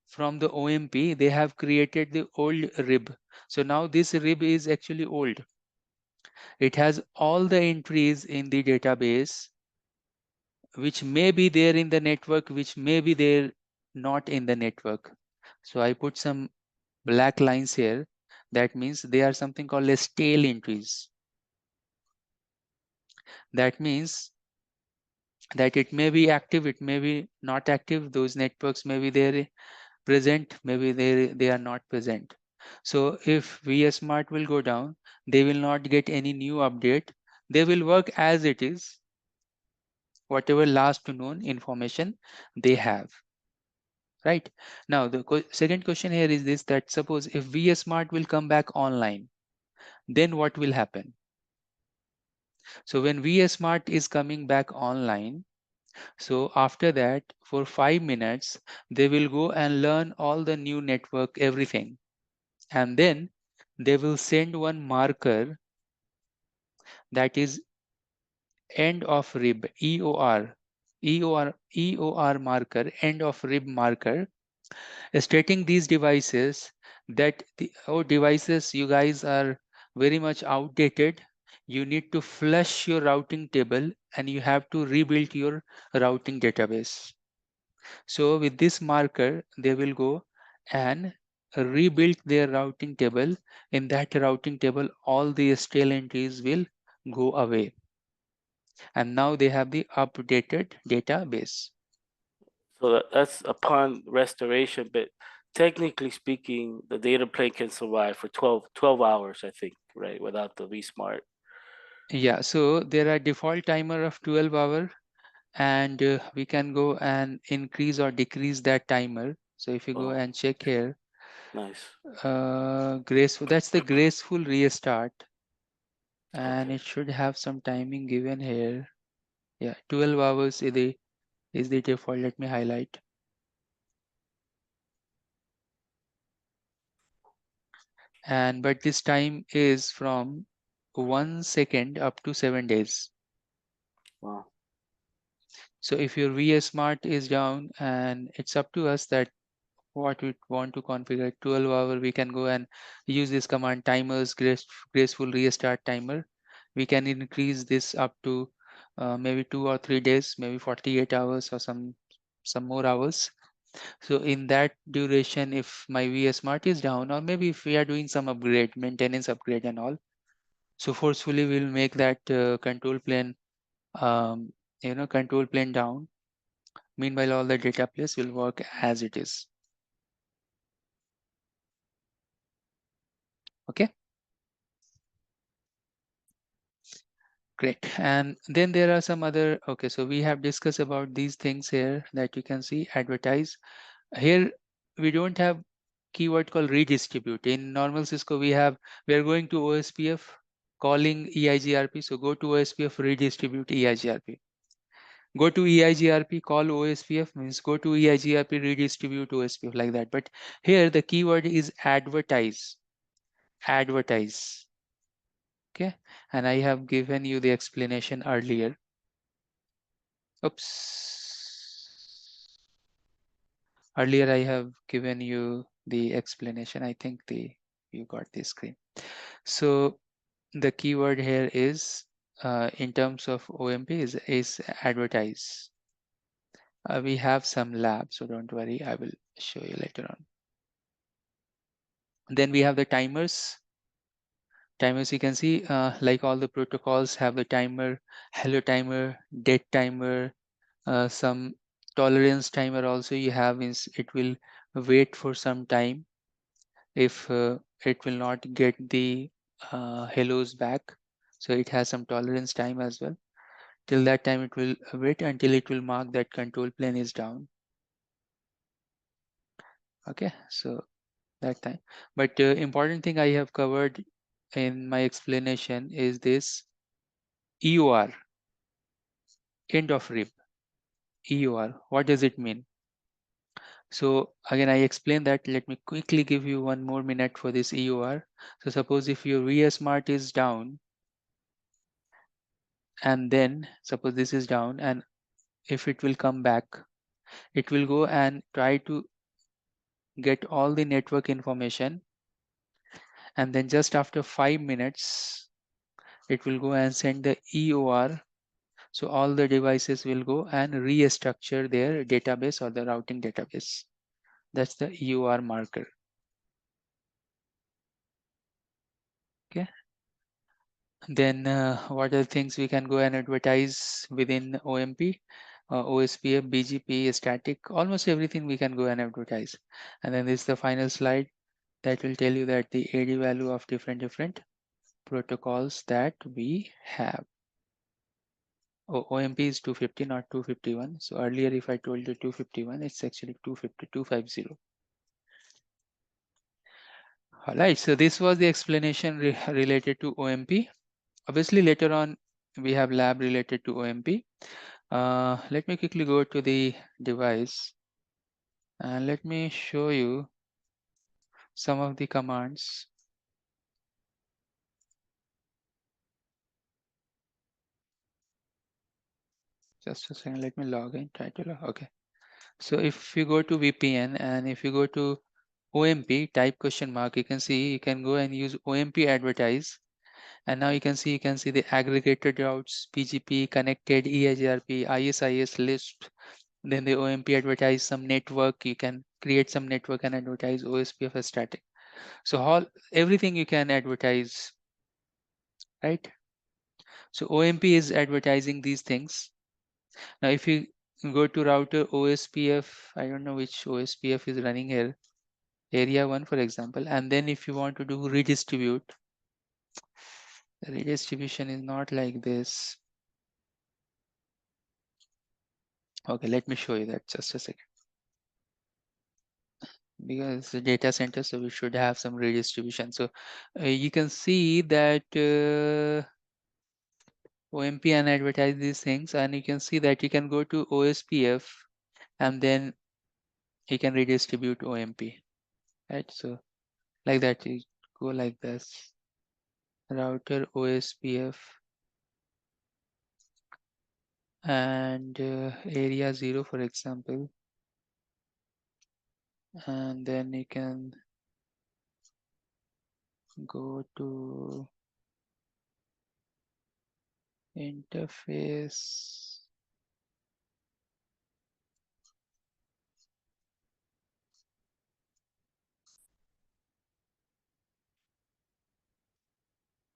from the OMP. They have created the old RIB. So now this RIB is actually old. It has all the entries in the database which may be there in the network, which may be there not in the network. So I put some black lines here. That means they are something called as tail entries. That means that it may be active, it may be not active. Those networks may be there present, maybe they are not present. So if vSmart will go down, they will not get any new update. They will work as it is, whatever last known information they have. Right now, the second question here is this: that suppose if vSmart will come back online, then what will happen? So when vSmart is coming back online, so after that, for 5 minutes, they will go and learn all the new network, everything. And then they will send one marker, that is end of rib, EOR marker, end of rib marker, stating these devices that devices, you guys are very much outdated. You need to flush your routing table and you have to rebuild your routing database. So with this marker, they will go and rebuild their routing table. In that routing table, all the stale entries will go away. And now they have the updated database. So that's upon restoration, but technically speaking, the data plane can survive for 12 hours, I think, right? Without the vSmart. Yeah, so there are default timer of 12 hour, and we can go and increase or decrease that timer. So if you go Oh, and check here, nice. graceful, that's the graceful restart, and Okay. it should have some timing given here. Yeah, 12 hours is the default. Let me highlight. And but this time is from 1 second up to 7 days. Wow. So if your vSmart is down, and it's up to us that what we want to configure, 12 hour, we can go and use this command timers graceful restart timer. We can increase this up to maybe 2 or 3 days, maybe 48 hours or some more hours. So in that duration, if my vSmart is down, or maybe if we are doing some upgrade, maintenance upgrade and all, so forcefully we'll make that control plane, um, control plane down. Meanwhile, all the data place will work as it is. Okay, great. And then there are some other, okay, so we have discussed about these things here that you can see. Advertise. Here we don't have keyword called redistribute. In normal Cisco, we are going to OSPF calling EIGRP. So go to OSPF, redistribute EIGRP. Go to EIGRP, call OSPF, means go to EIGRP, redistribute OSPF, like that. But here the keyword is advertise. Advertise. Okay, and I have given you the explanation earlier. Oops. Earlier I have given you the explanation. I think you got the screen. So the keyword here is in terms of OMP is advertise. We have some labs, so don't worry, I will show you later on. Then we have the timers. Timers, you can see like all the protocols have the timer, hello timer, dead timer, some tolerance timer also you have, means it will wait for some time if it will not get the hellos back. So it has some tolerance time as well. Till that time it will wait until it will mark that control plane is down. Okay, so that time. But important thing I have covered in my explanation is this EOR, end of rib. EOR, what does it mean? So again, I explained that. Let me quickly give you 1 more minute for this EOR. So suppose if your vSmart is down, and then suppose this is down, and if it will come back, it will go and try to get all the network information, and then just after 5 minutes it will go and send the EOR. So all the devices will go and restructure their database or the routing database. That's the EOR marker. Okay, then what are the things we can go and advertise within OMP? OSPF, BGP, static, almost everything we can go and advertise. And then this is the final slide. that will tell you that the AD value of different protocols that we have. OMP is 250, not 251. So earlier, if I told you 251, it's actually 250, 250. All right, so this was the explanation related to OMP. Obviously, later on, we have lab related to OMP. Let me quickly go to the device and let me show you some of the commands. Just a second, let me log in, try to log, okay. So if you go to VPN and if you go to OMP, type question mark, you can see, you can go and use OMP advertise. And now you can see the aggregated routes, PGP, connected, EIGRP, ISIS list. Then the OMP advertise some network. You can create some network and advertise OSPF static. So everything you can advertise, right? So OMP is advertising these things. Now, if you go to router OSPF, I don't know which OSPF is running here, area 1, for example. And then if you want to do redistribute, the redistribution is not like this. Okay, let me show you that, just a second. Because it's a data center, so we should have some redistribution. So you can see that OMP and advertise these things, and you can see that you can go to OSPF and then you can redistribute OMP, right? So like that, you go like this, router OSPF and area 0, for example, and then you can go to interface.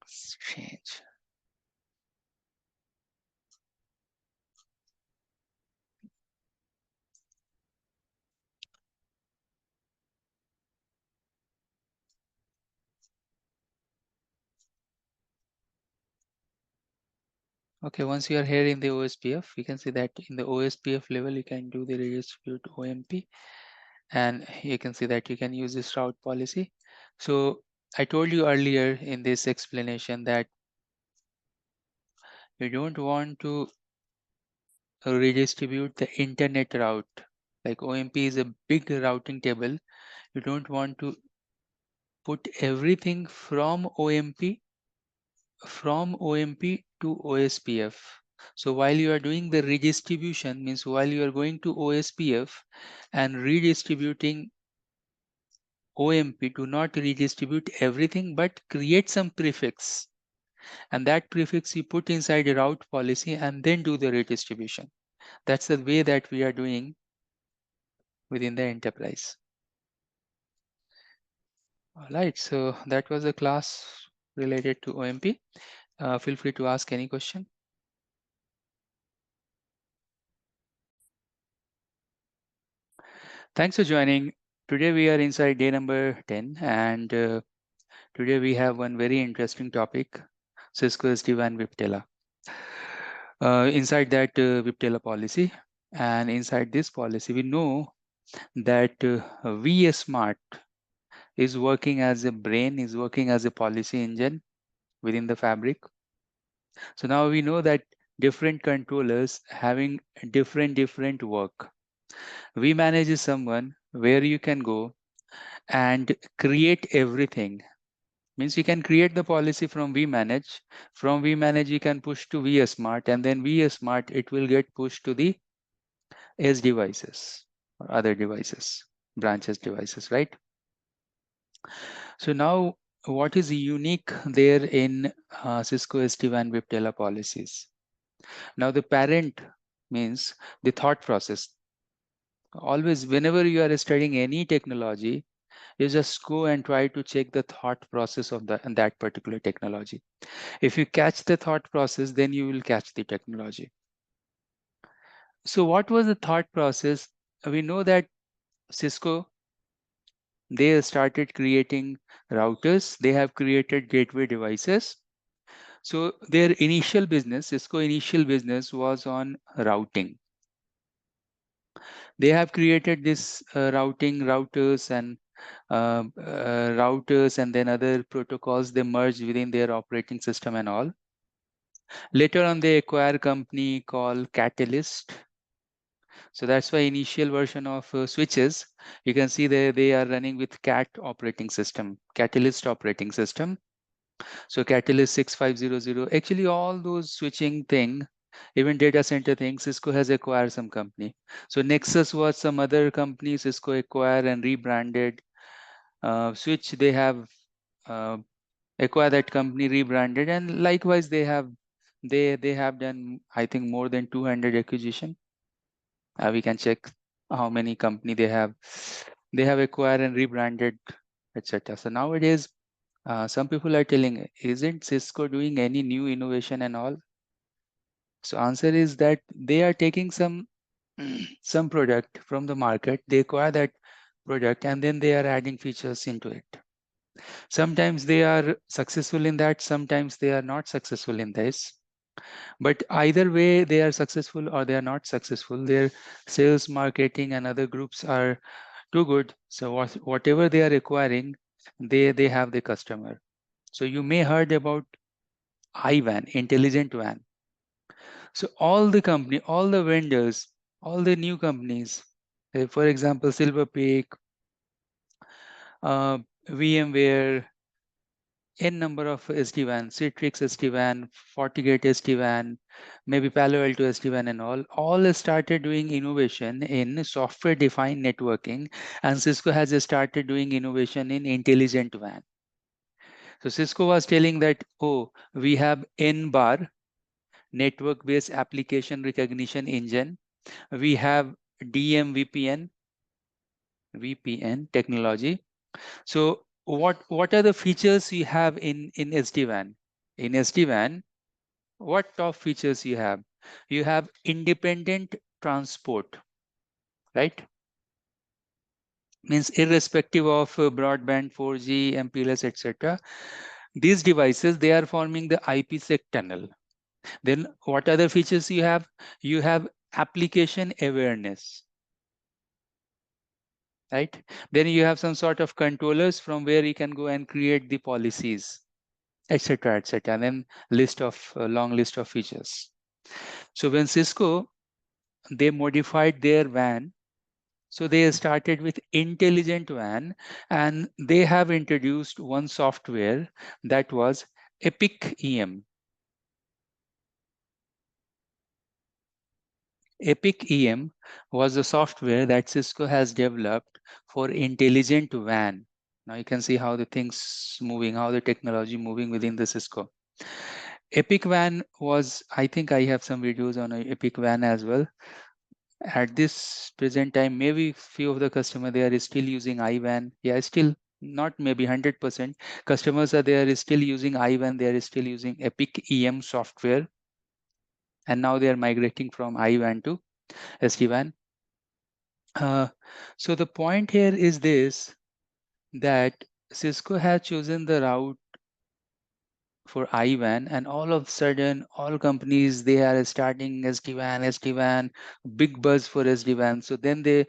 Strange. Okay, once you are here in the OSPF, you can see that in the OSPF level, you can do the redistribute OMP, and you can see that you can use this route policy. So I told you earlier in this explanation that you don't want to redistribute the internet route. Like OMP is a big routing table. You don't want to put everything from OMP to OSPF. So while you are doing the redistribution, means while you are going to OSPF and redistributing OMP, do not redistribute everything, but create some prefix. And that prefix you put inside the route policy and then do the redistribution. That's the way that we are doing within the enterprise. All right, so that was a class related to OMP. Feel free to ask any question. Thanks for joining. Today we are inside day number 10, and today we have one very interesting topic, Cisco SD-WAN VIPTELA. Inside that VIPTELA policy, and inside this policy, we know that vSmart is working as a brain, is working as a policy engine within the fabric. So now we know that different controllers having different work. vManage is someone where you can go and create everything. Means you can create the policy from vManage. From vManage, you can push to vSmart, and then vSmart, it will get pushed to the edge devices or other devices, branches devices, right? So now, what is unique there in Cisco SD-WAN VIPTELA policies? Now, the parent means the thought process. Always, whenever you are studying any technology, you just go and try to check the thought process of that particular technology. If you catch the thought process, then you will catch the technology. So what was the thought process? We know that Cisco they started creating routers. They have created gateway devices. So their initial business, Cisco initial business was on routing. They have created this routing, routers and then other protocols they merged within their operating system and all. Later on, they acquire a company called Catalyst. So that's why initial version of switches, you can see they are running with CAT operating system, Catalyst operating system. So Catalyst 6500, actually all those switching thing, even data center things, Cisco has acquired some company. So Nexus was some other company Cisco acquired and rebranded. Switch, they have acquired that company, rebranded, and likewise they have done, I think, more than 200 acquisition. We can check how many company they have acquired and rebranded, etc. So nowadays, some people are telling, isn't Cisco doing any new innovation and all? So answer is that they are taking some some product from the market, they acquire that product, and then they are adding features into it. Sometimes they are successful in that, sometimes they are not successful in this. But either way, they are successful or they are not successful. Their sales, marketing, and other groups are too good. So whatever they are acquiring, they have the customer. So you may heard about IWAN, intelligent WAN. So all the company, all the vendors, all the new companies, for example, Silver Peak, VMware, N number of SD-WAN, Citrix SD-WAN, FortiGate SD-WAN, maybe Palo Alto SD-WAN and all started doing innovation in software-defined networking, and Cisco has started doing innovation in intelligent WAN. So Cisco was telling that, oh, we have N-bar, network-based application recognition engine. We have VPN technology. So what are the features you have in SD-WAN? In SD-WAN, what top features you have? You have independent transport, right? Means irrespective of broadband, 4G, MPLS, etc. These devices, they are forming the IPsec tunnel. Then what other features you have? You have application awareness, right? Then you have some sort of controllers from where you can go and create the policies, etc., etc. And then long list of features. So when Cisco, they modified their WAN, so they started with intelligent WAN, and they have introduced one software that was Epic EM. Epic EM was a software that Cisco has developed for intelligent WAN. Now you can see how the things moving, how the technology moving within the Cisco. Epic WAN was, I think I have some videos on Epic WAN as well. At this present time, maybe few of the customer, they are still using IWAN. Yeah, still not maybe 100%. Customers are there still using IWAN. They are still using Epic EM software. And now they are migrating from IWAN to SD-WAN. So the point here is this, that Cisco has chosen the route for IWAN, and all of a sudden, all companies, they are starting SD-WAN, big buzz for SD-WAN. So then they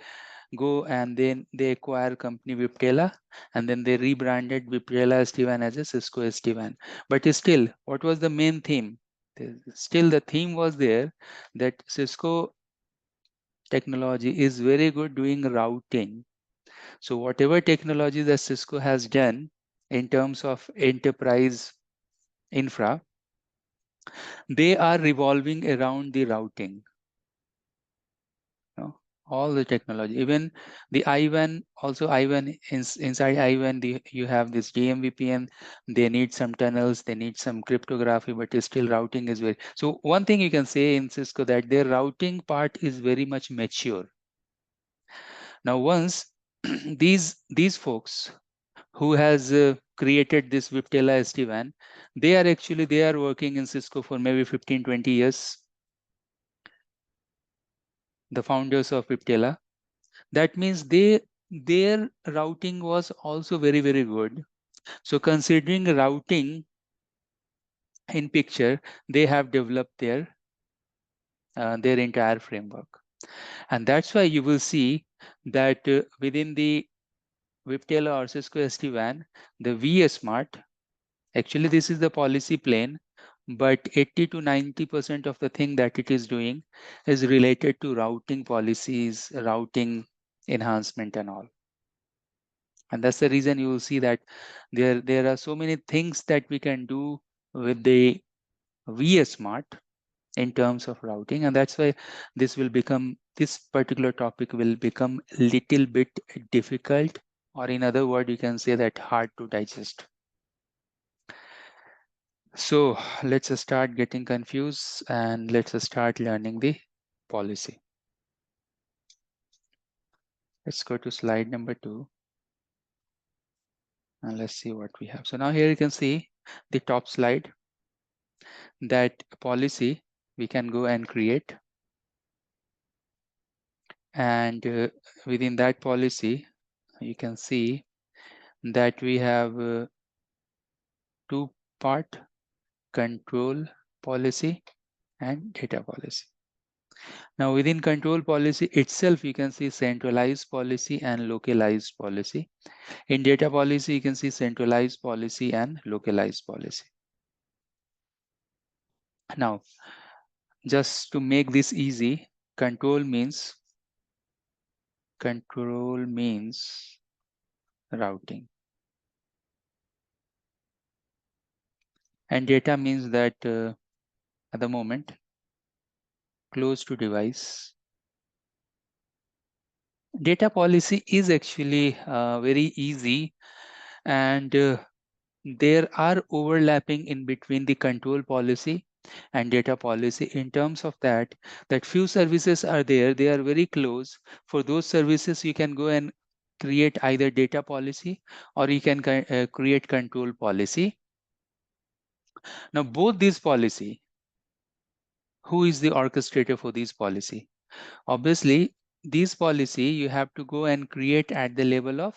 go and then they acquire company Viptela, and then they rebranded Viptela SD-WAN as a Cisco SD-WAN. But still, what was the main theme? Still the theme was there that Cisco technology is very good doing routing. So whatever technology that Cisco has done in terms of enterprise infra, they are revolving around the routing. All the technology, even the IWAN, also IWAN, inside IWAN, you have this DMVPN, they need some tunnels, they need some cryptography, but still routing is very, so one thing you can say in Cisco, that their routing part is very much mature. Now once these folks who has created this Viptela SD-WAN, they are working in Cisco for maybe 15-20 years, the founders of Viptela. That means they their routing was also very, very good. So considering routing in picture, they have developed their entire framework. And that's why you will see that within the VPTL or Cisco SD-WAN, the vSmart, actually this is the policy plane, but 80 to 90% of the thing that it is doing is related to routing policies, routing enhancement and all. And that's the reason you will see that there are so many things that we can do with the vSmart in terms of routing, and that's why this particular topic will become little bit difficult, or in other words, you can say that hard to digest. So let's start getting confused and let's start learning the policy. Let's go to slide number 2 and let's see what we have. So now here you can see the top slide, that policy we can go and create, and within that policy you can see that we have two part: control policy and data policy. Now within control policy itself, you can see centralized policy and localized policy. In data policy, you can see centralized policy and localized policy. Now, just to make this easy, control means routing, and data means that at the moment close to device. Data policy is actually very easy, and there are overlapping in between the control policy and data policy in terms of that few services are there, they are very close. For those services, you can go and create either data policy or you can create control policy. Now both these policy, who is the orchestrator for this policy? Obviously this policy you have to go and create at the level of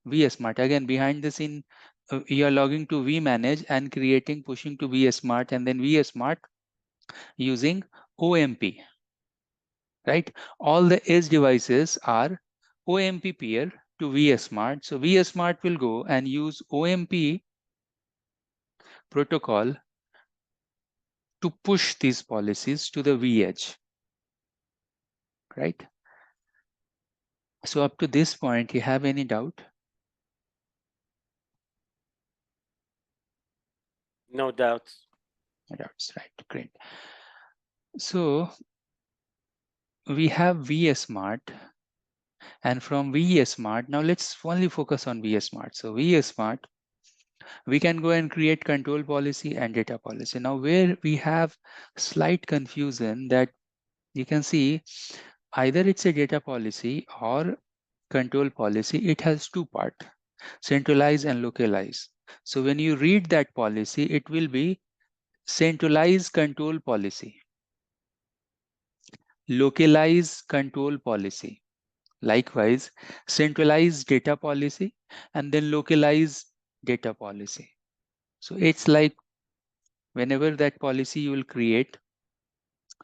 vSmart. Again, behind the scene, you are logging to vManage and creating, pushing to vSmart, and then vSmart using OMP, right? All the edge devices are OMP peer to vSmart. So vSmart will go and use OMP protocol to push these policies to the vEdge, right? So up to this point, you have any doubt? No doubts. No doubts, right? Great. So we have vSmart, and from vSmart, now let's only focus on vSmart. So vSmart, we can go and create control policy and data policy. Now where we have slight confusion, that you can see either it's a data policy or control policy, it has two parts, centralized and localized. So when you read that policy, it will be centralized control policy, localized control policy, likewise centralized data policy, and then localized data policy. So it's like whenever that policy you will create,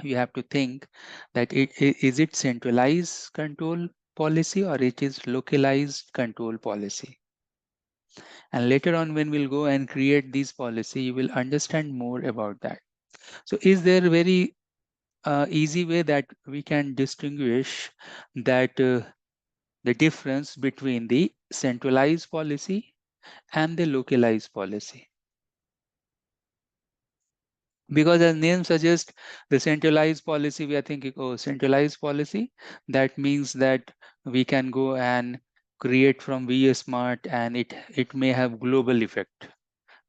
you have to think that is it centralized control policy or it is localized control policy. And later on, when we'll go and create this policy, you will understand more about that. So is there a very easy way that we can distinguish that the difference between the centralized policy and the localized policy? Because as name suggests, the centralized policy, we are thinking, oh, centralized policy, that means that we can go and create from vSmart and it may have global effect,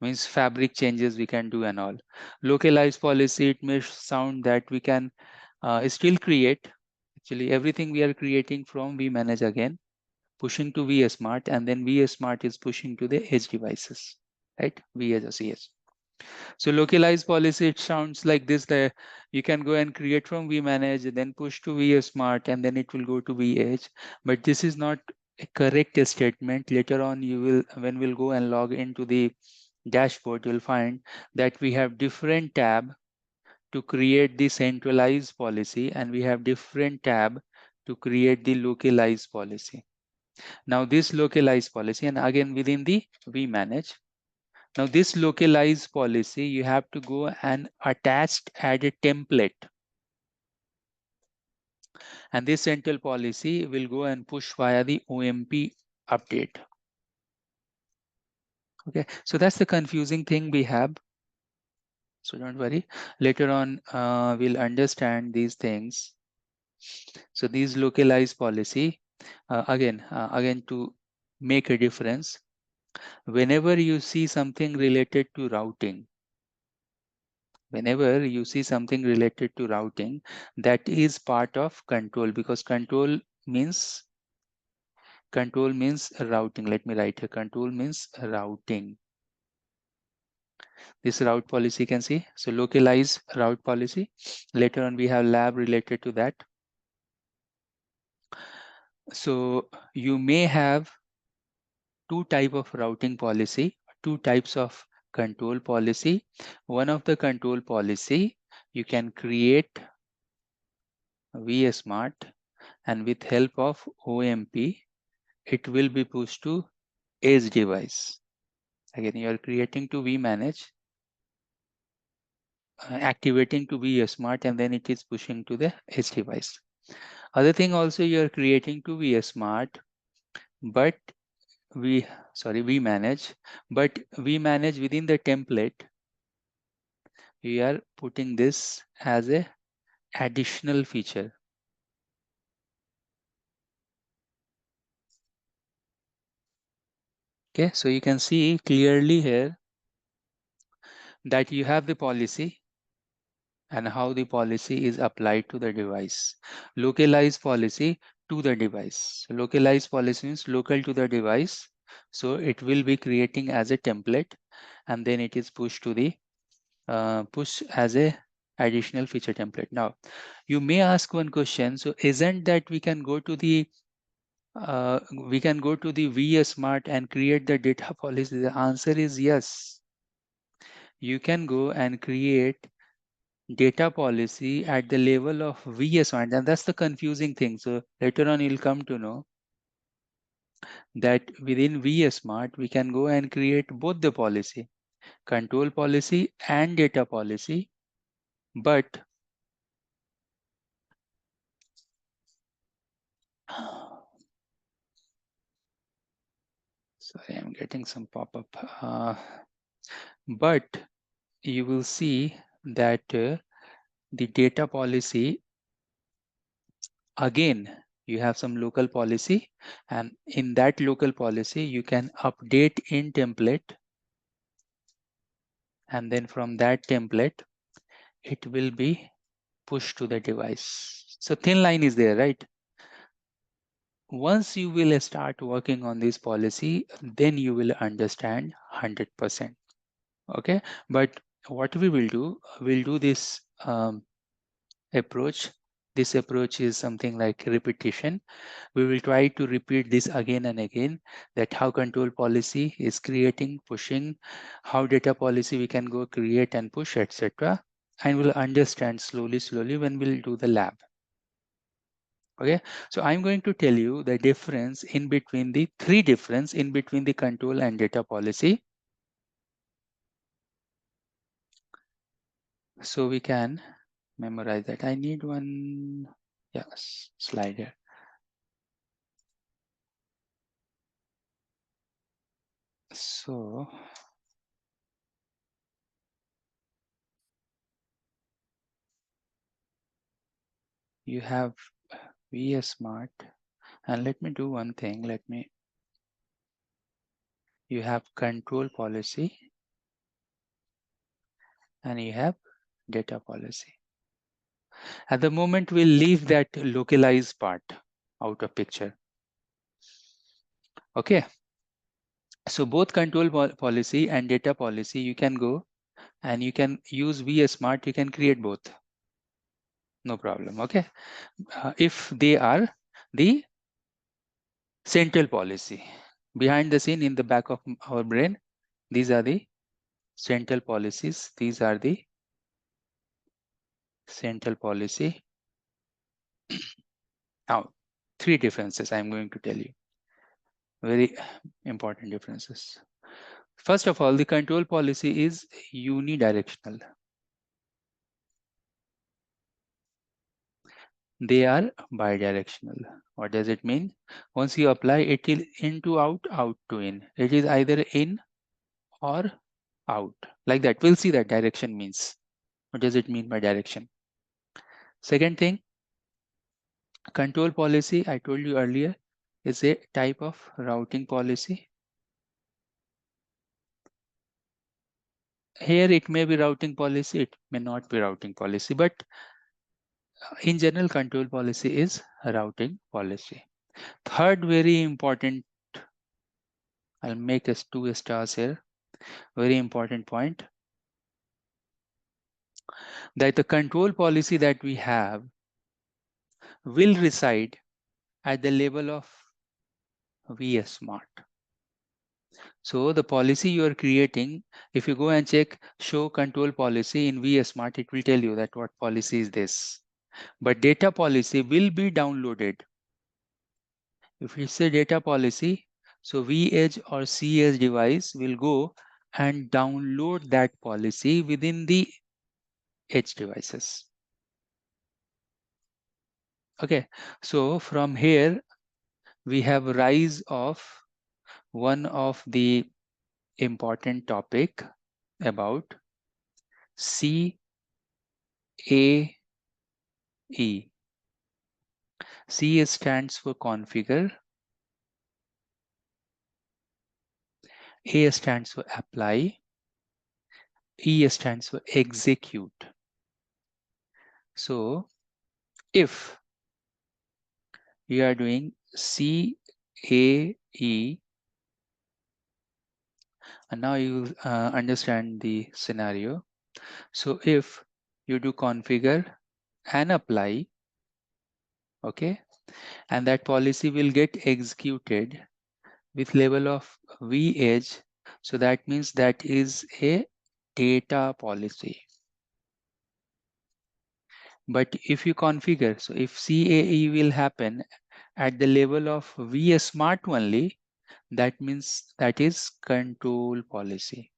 means fabric changes we can do and all. Localized policy, it may sound that we can still create, actually everything we are creating from vManage again, pushing to vSmart, and then vSmart is pushing to the edge devices, right? vEdge or cEdge. So localized policy, it sounds like this, that you can go and create from vManage, then push to vSmart, and then it will go to vEdge. But this is not a correct statement. Later on, you will, when we'll go and log into the dashboard, you'll find that we have different tab to create the centralized policy, and we have different tab to create the localized policy. Now this localized policy, and again within the vManage. Now this localized policy, you have to go and add a template. And this central policy will go and push via the OMP update. Okay, so that's the confusing thing we have. So don't worry, later on we'll understand these things. So these localized policy, again to make a difference, whenever you see something related to routing, that is part of control, because control means routing. Let me write here, control means routing. This route policy you can see. So localized route policy. Later on we have lab related to that. So you may have two type of routing policy, two types of control policy. One of the control policy, you can create vSmart, and with help of OMP, it will be pushed to edge device. Again, you are creating to vManage, activating to vSmart, and then it is pushing to the edge device. Other thing also, you are creating to vSmart, but vManage, but vManage within the template, we are putting this as a additional feature. Okay, so you can see clearly here that you have the policy and how the policy is applied to the device. Localized policy to the device. So localized policy means local to the device. So it will be creating as a template, and then it is pushed to the push as a additional feature template. Now, you may ask one question. So isn't that we can go to the vSmart and create the data policy? The answer is yes. You can go and create data policy at the level of vSmart, and that's the confusing thing. So later on you'll come to know that within vSmart we can go and create both the policy, control policy and data policy, but sorry, I'm getting some pop-up. But you will see that the data policy, again, you have some local policy, and in that local policy, you can update in template. And then from that template, it will be pushed to the device. So thin line is there, right? Once you will start working on this policy, then you will understand 100%. Okay, but what we will do, we'll do this approach. This approach is something like repetition. We will try to repeat this again and again, that how control policy is creating, pushing, how data policy we can go create and push, etc. And we'll understand slowly when we'll do the lab. Okay, so I'm going to tell you the difference in between the control and data policy. So we can memorize that. I need one, yes, slide here. So you have vSmart, and let me do one thing. You have control policy and you have data policy. At the moment, we'll leave that localized part out of picture. Okay. So both control policy and data policy, you can go and you can use vSmart, you can create both. No problem. Okay. If they are the Central policy. Behind the scene, in the back of our brain, these are the central policies. These are the central policy. Now, three differences I'm going to tell you. Very important differences. First of all, the control policy is unidirectional. They are bidirectional. What does it mean? Once you apply, it is in to out, out to in. It is either in or out. Like that. We'll see that direction means. What does it mean by direction? Second thing, control policy, I told you earlier, is a type of routing policy. Here it may be routing policy, it may not be routing policy, but in general, control policy is a routing policy. Third, very important, I'll make us 2 stars here. Very important point, that the control policy that we have will reside at the level of VS Smart. So the policy you are creating, if you go and check show control policy in VS Smart, it will tell you that what policy is this. But data policy will be downloaded. If it's a data policy, so vEdge or cEdge device will go and download that policy within the edge devices. Okay, so from here we have rise of one of the important topic about CAE. C stands for configure, A stands for apply, E stands for execute. So if you are doing CAE, and now you understand the scenario. So if you do configure and apply, okay, and that policy will get executed with level of vEdge. So that means that is a data policy. But if you configure, so if CAE will happen at the level of vSmart only, that means that is control policy.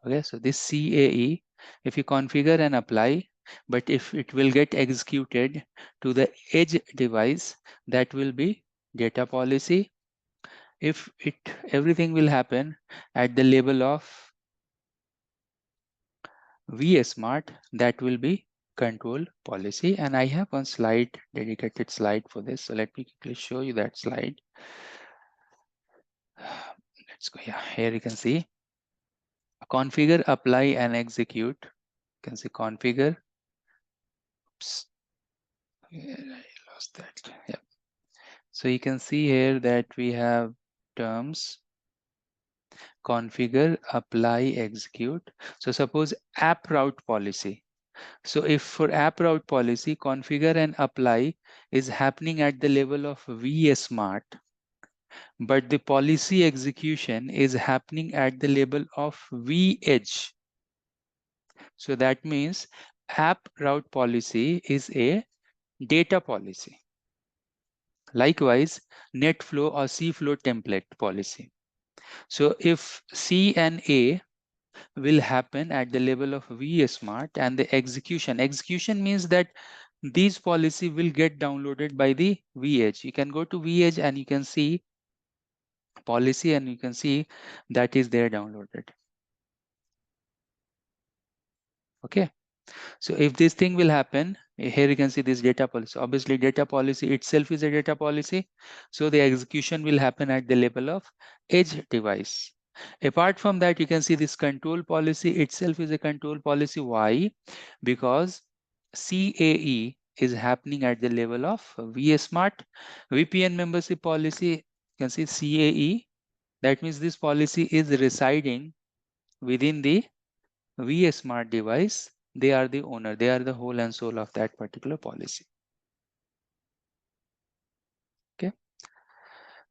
Okay, so this CAE, if you configure and apply, but if it will get executed to the edge device, that will be data policy. If everything will happen at the level of vSmart, that will be control policy. And I have one slide, dedicated slide for this. So let me quickly show you that slide. Let's go. Yeah, here you can see configure, apply, and execute. You can see configure. Oops. I lost that. Yeah. So you can see here that we have terms configure, apply, execute. So suppose app route policy. So if for app route policy, configure and apply is happening at the level of vSmart, but the policy execution is happening at the level of vEdge. So that means app route policy is a data policy. Likewise, net flow or C flow template policy. So if C and A will happen at the level of vSmart, and the execution means that these policy will get downloaded by the vEdge. You can go to vEdge and you can see policy, and you can see that is there downloaded. Okay, so if this thing will happen, here you can see this data policy. Obviously data policy itself is a data policy, so the execution will happen at the level of edge device. Apart from that, you can see this control policy itself is a control policy. Why? Because CAE is happening at the level of vSmart. VPN membership policy, you can see CAE. That means this policy is residing within the vSmart device. They are the owner. They are the whole and soul of that particular policy.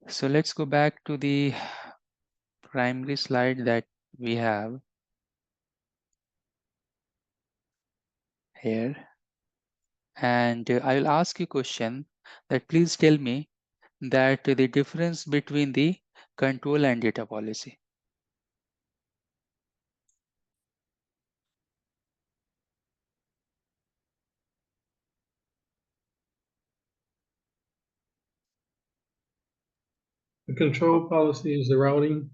So let's go back to the primary slide that we have here. And I will ask you a question that please tell me that the difference between the control and data policy. The control policy is the routing.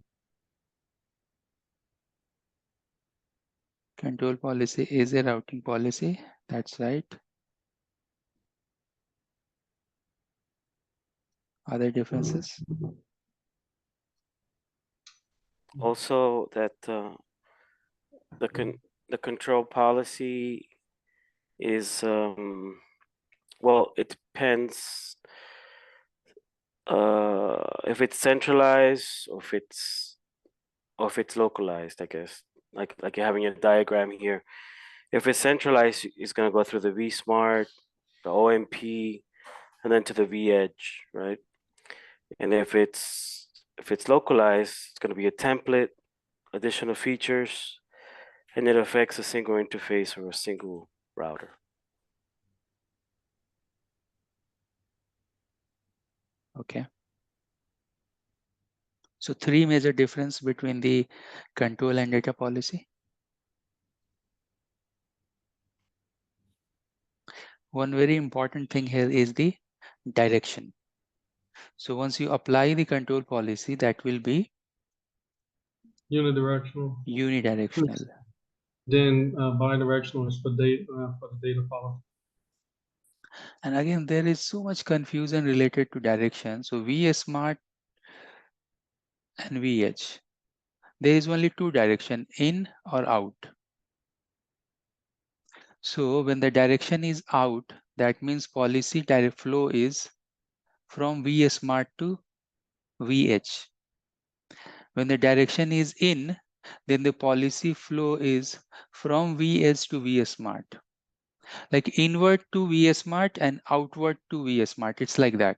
Control policy is a routing policy. That's right. Other differences? Also, that the control policy is well, it depends if it's centralized or if it's localized, I guess. Like you're having a diagram here. If it's centralized, it's gonna go through the vSmart, the OMP, and then to the vEdge, right? And if it's localized, it's gonna be a template, additional features, and it affects a single interface or a single router. Okay. So three major difference between the control and data policy. One very important thing here is the direction. So once you apply the control policy, that will be Unidirectional. unidirectional. Then bidirectional is for the data policy. And again, there is so much confusion related to direction. So vSmart and vEdge, there is only two direction, in or out. So when the direction is out, that means policy direct flow is from vSmart to vEdge. When the direction is in, then the policy flow is from vEdge to vSmart. Like inward to vSmart and outward to vSmart. It's like that.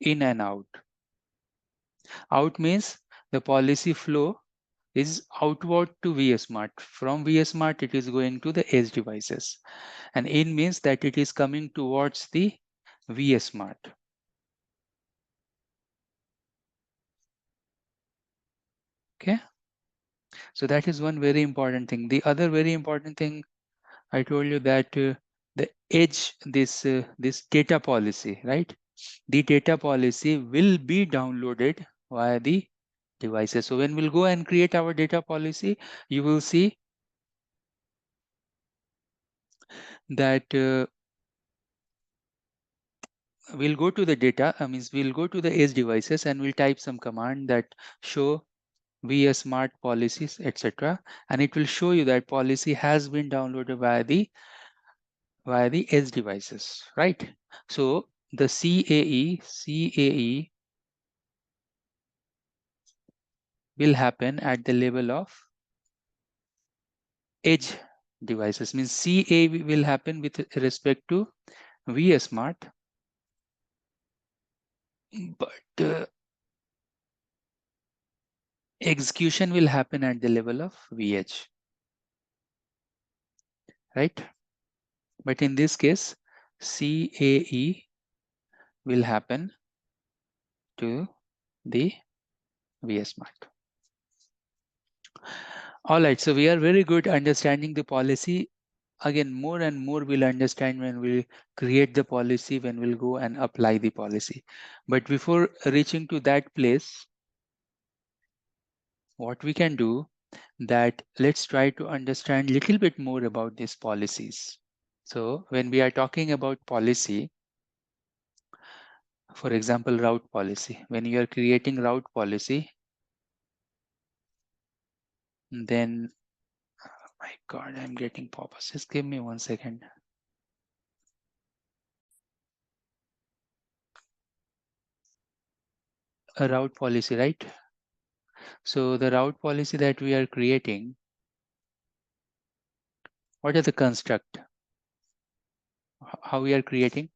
In and out. Out means the policy flow is outward to vSmart. From vSmart, it is going to the edge devices. And in means that it is coming towards the vSmart. Okay. So that is one very important thing. The other very important thing, I told you that the edge, this data policy, right? The data policy will be downloaded via the devices. So when we'll go and create our data policy, you will see that we'll go to the data, means we'll go to the edge devices and we'll type some command that show vSmart policies, etc. And it will show you that policy has been downloaded via the edge devices, right? So the CAE will happen at the level of edge devices, means CA will happen with respect to vSmart, but execution will happen at the level of vEdge, right? But in this case, CAE will happen to the vSmart. All right, so we are very good understanding the policy. Again, more and more we'll understand when we create the policy, when we'll go and apply the policy. But before reaching to that place, what we can do, that let's try to understand a little bit more about these policies. So when we are talking about policy, for example, route policy, when you are creating route policy, then, oh my God, I'm getting pop-ups. Just give me 1 second. A route policy, right? So the route policy that we are creating, what are the construct? how we are creating.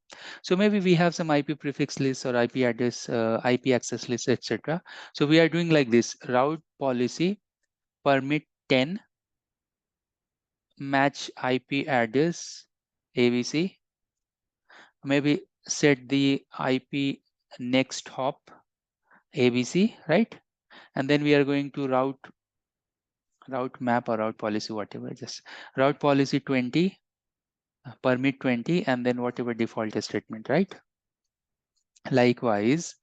So maybe we have some IP prefix list or IP address, IP access list, etc. So we are doing like this: route policy permit 10 match IP address ABC. Maybe set the IP next hop ABC, right? And then we are going to route map or route policy, whatever, just route policy 20 permit 20 and then whatever default statement, right? Likewise,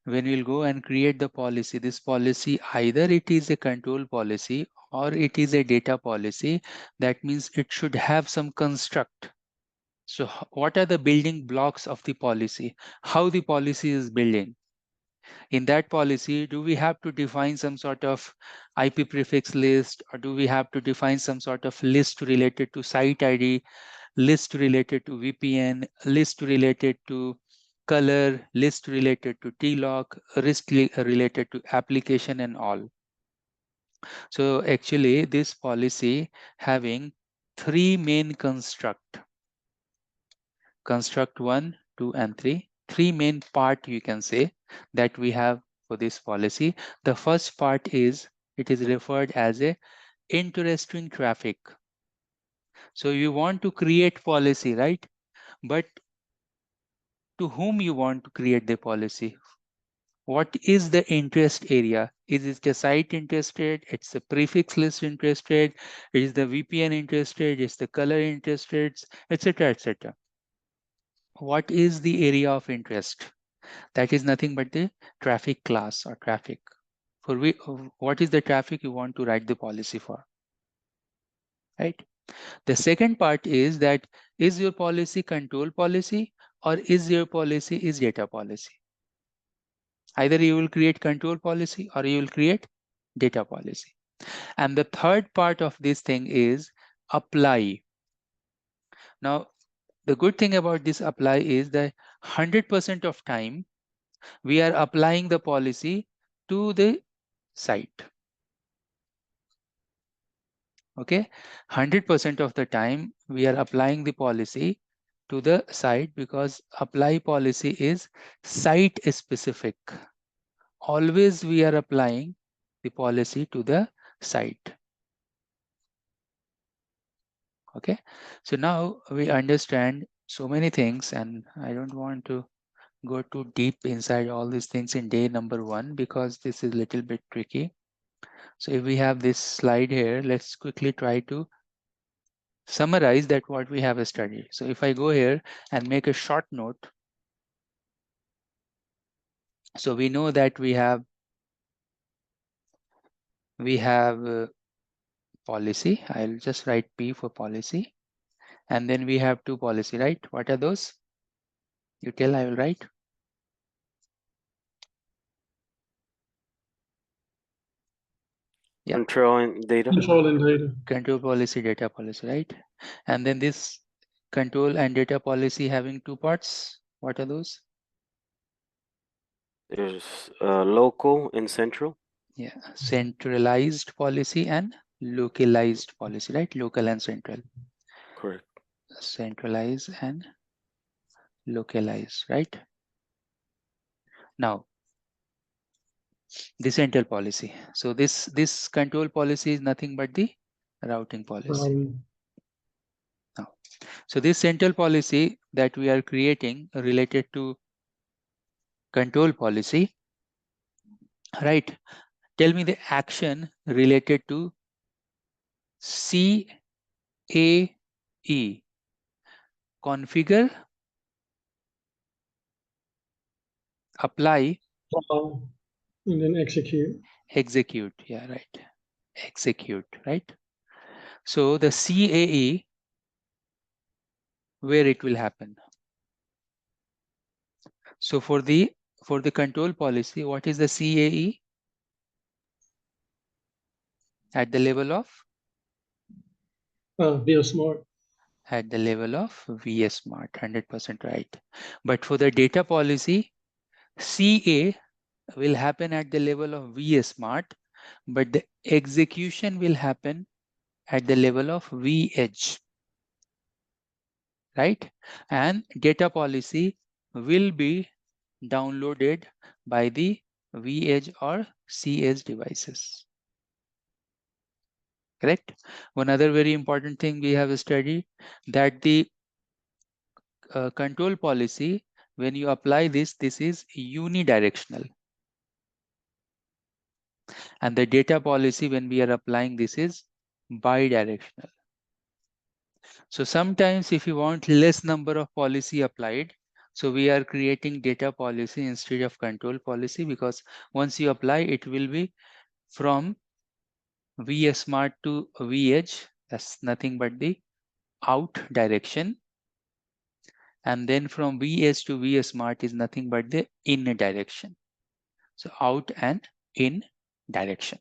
when we'll go and create the policy, this policy either it is a control policy or it is a data policy. That means it should have some construct. So what are the building blocks of the policy? How the policy is building? In that policy, do we have to define some sort of IP prefix list, or do we have to define some sort of list related to site ID, list related to VPN, list related to color, list related to TLOC, list related to application and all? So actually this policy having three main construct 1, 2 and 3, three main part you can say that we have for this policy. The first part is, it is referred as a interesting traffic. So you want to create policy, right? But to whom you want to create the policy? What is the interest area? Is it the site interested? It's the prefix list interested? Is the VPN interested? Is the color interested? Etc. etc. What is the area of interest? That is nothing but the traffic class or traffic. For what is the traffic you want to write the policy for, right? The second part is that, is your policy control policy or is your policy is data policy? Either you will create control policy or you will create data policy. And the third part of this thing is apply. Now, the good thing about this apply is that 100% of time we are applying the policy to the site. Okay, 100% of the time we are applying the policy to the site, because apply policy is site specific. Always we are applying the policy to the site. Okay, so now we understand so many things, and I don't want to go too deep inside all these things in day number 1 because this is a little bit tricky. So if we have this slide here, let's quickly try to summarize that what we have studied. So if I go here and make a short note, so we know that we have policy. I'll just write P for policy, and then we have two policy, right? What are those? You tell, I will write. Yeah. Control and data. Control and data. Control policy, data policy, right? And then this control and data policy having two parts. What are those? There's local and central. Yeah, centralized policy and localized policy, right? Local and central. Correct. Centralized and localized, right? Now, the central policy. So this control policy is nothing but the routing policy. Now, so this central policy that we are creating related to control policy, right? Tell me the action related to CAE. Configure, apply, And then execute. execute. Yeah, right. Execute, right? So the CAE, where it will happen. So for the control policy, what is the CAE? At the level of? VSmart. At the level of vSmart, 100% right. But for the data policy, CA will happen at the level of vSmart, but the execution will happen at the level of vEdge. right? And data policy will be downloaded by the vEdge or cEdge devices. Correct? One other very important thing we have studied, that the control policy, when you apply this is unidirectional. And the data policy, when we are applying this, is bidirectional. So sometimes if you want less number of policy applied, so we are creating data policy instead of control policy, because once you apply, it will be from vSmart to vEdge. That's nothing but the out direction. And then from vEdge to vSmart is nothing but the in direction. So out and in direction.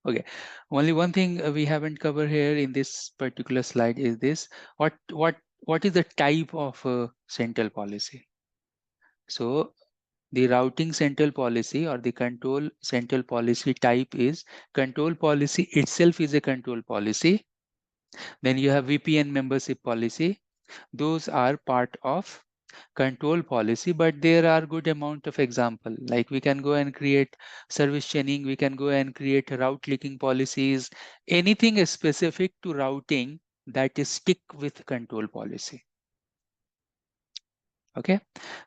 Okay, only one thing we haven't covered here in this particular slide is this: what is the type of central policy? So the routing central policy or the control central policy type is control policy itself is a control policy. Then you have VPN membership policy. Those are part of control policy, but there are good amount of example, like we can go and create service chaining, we can go and create route leaking policies, anything specific to routing that is stick with control policy. Okay,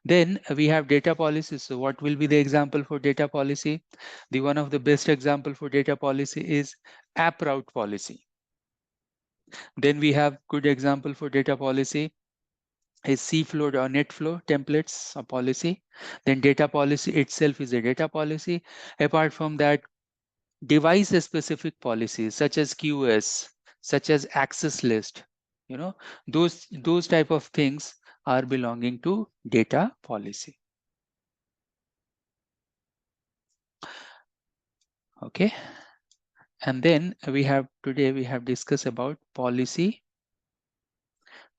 then we have data policies. So what will be the example for data policy? The one of the best example for data policy is app route policy. Then we have good example for data policy is cFlow or NetFlow templates or policy. Then data policy itself is a data policy. Apart from that, device specific policies such as QoS, such as access list, those type of things are belonging to data policy. Okay, and then today we have discussed about policy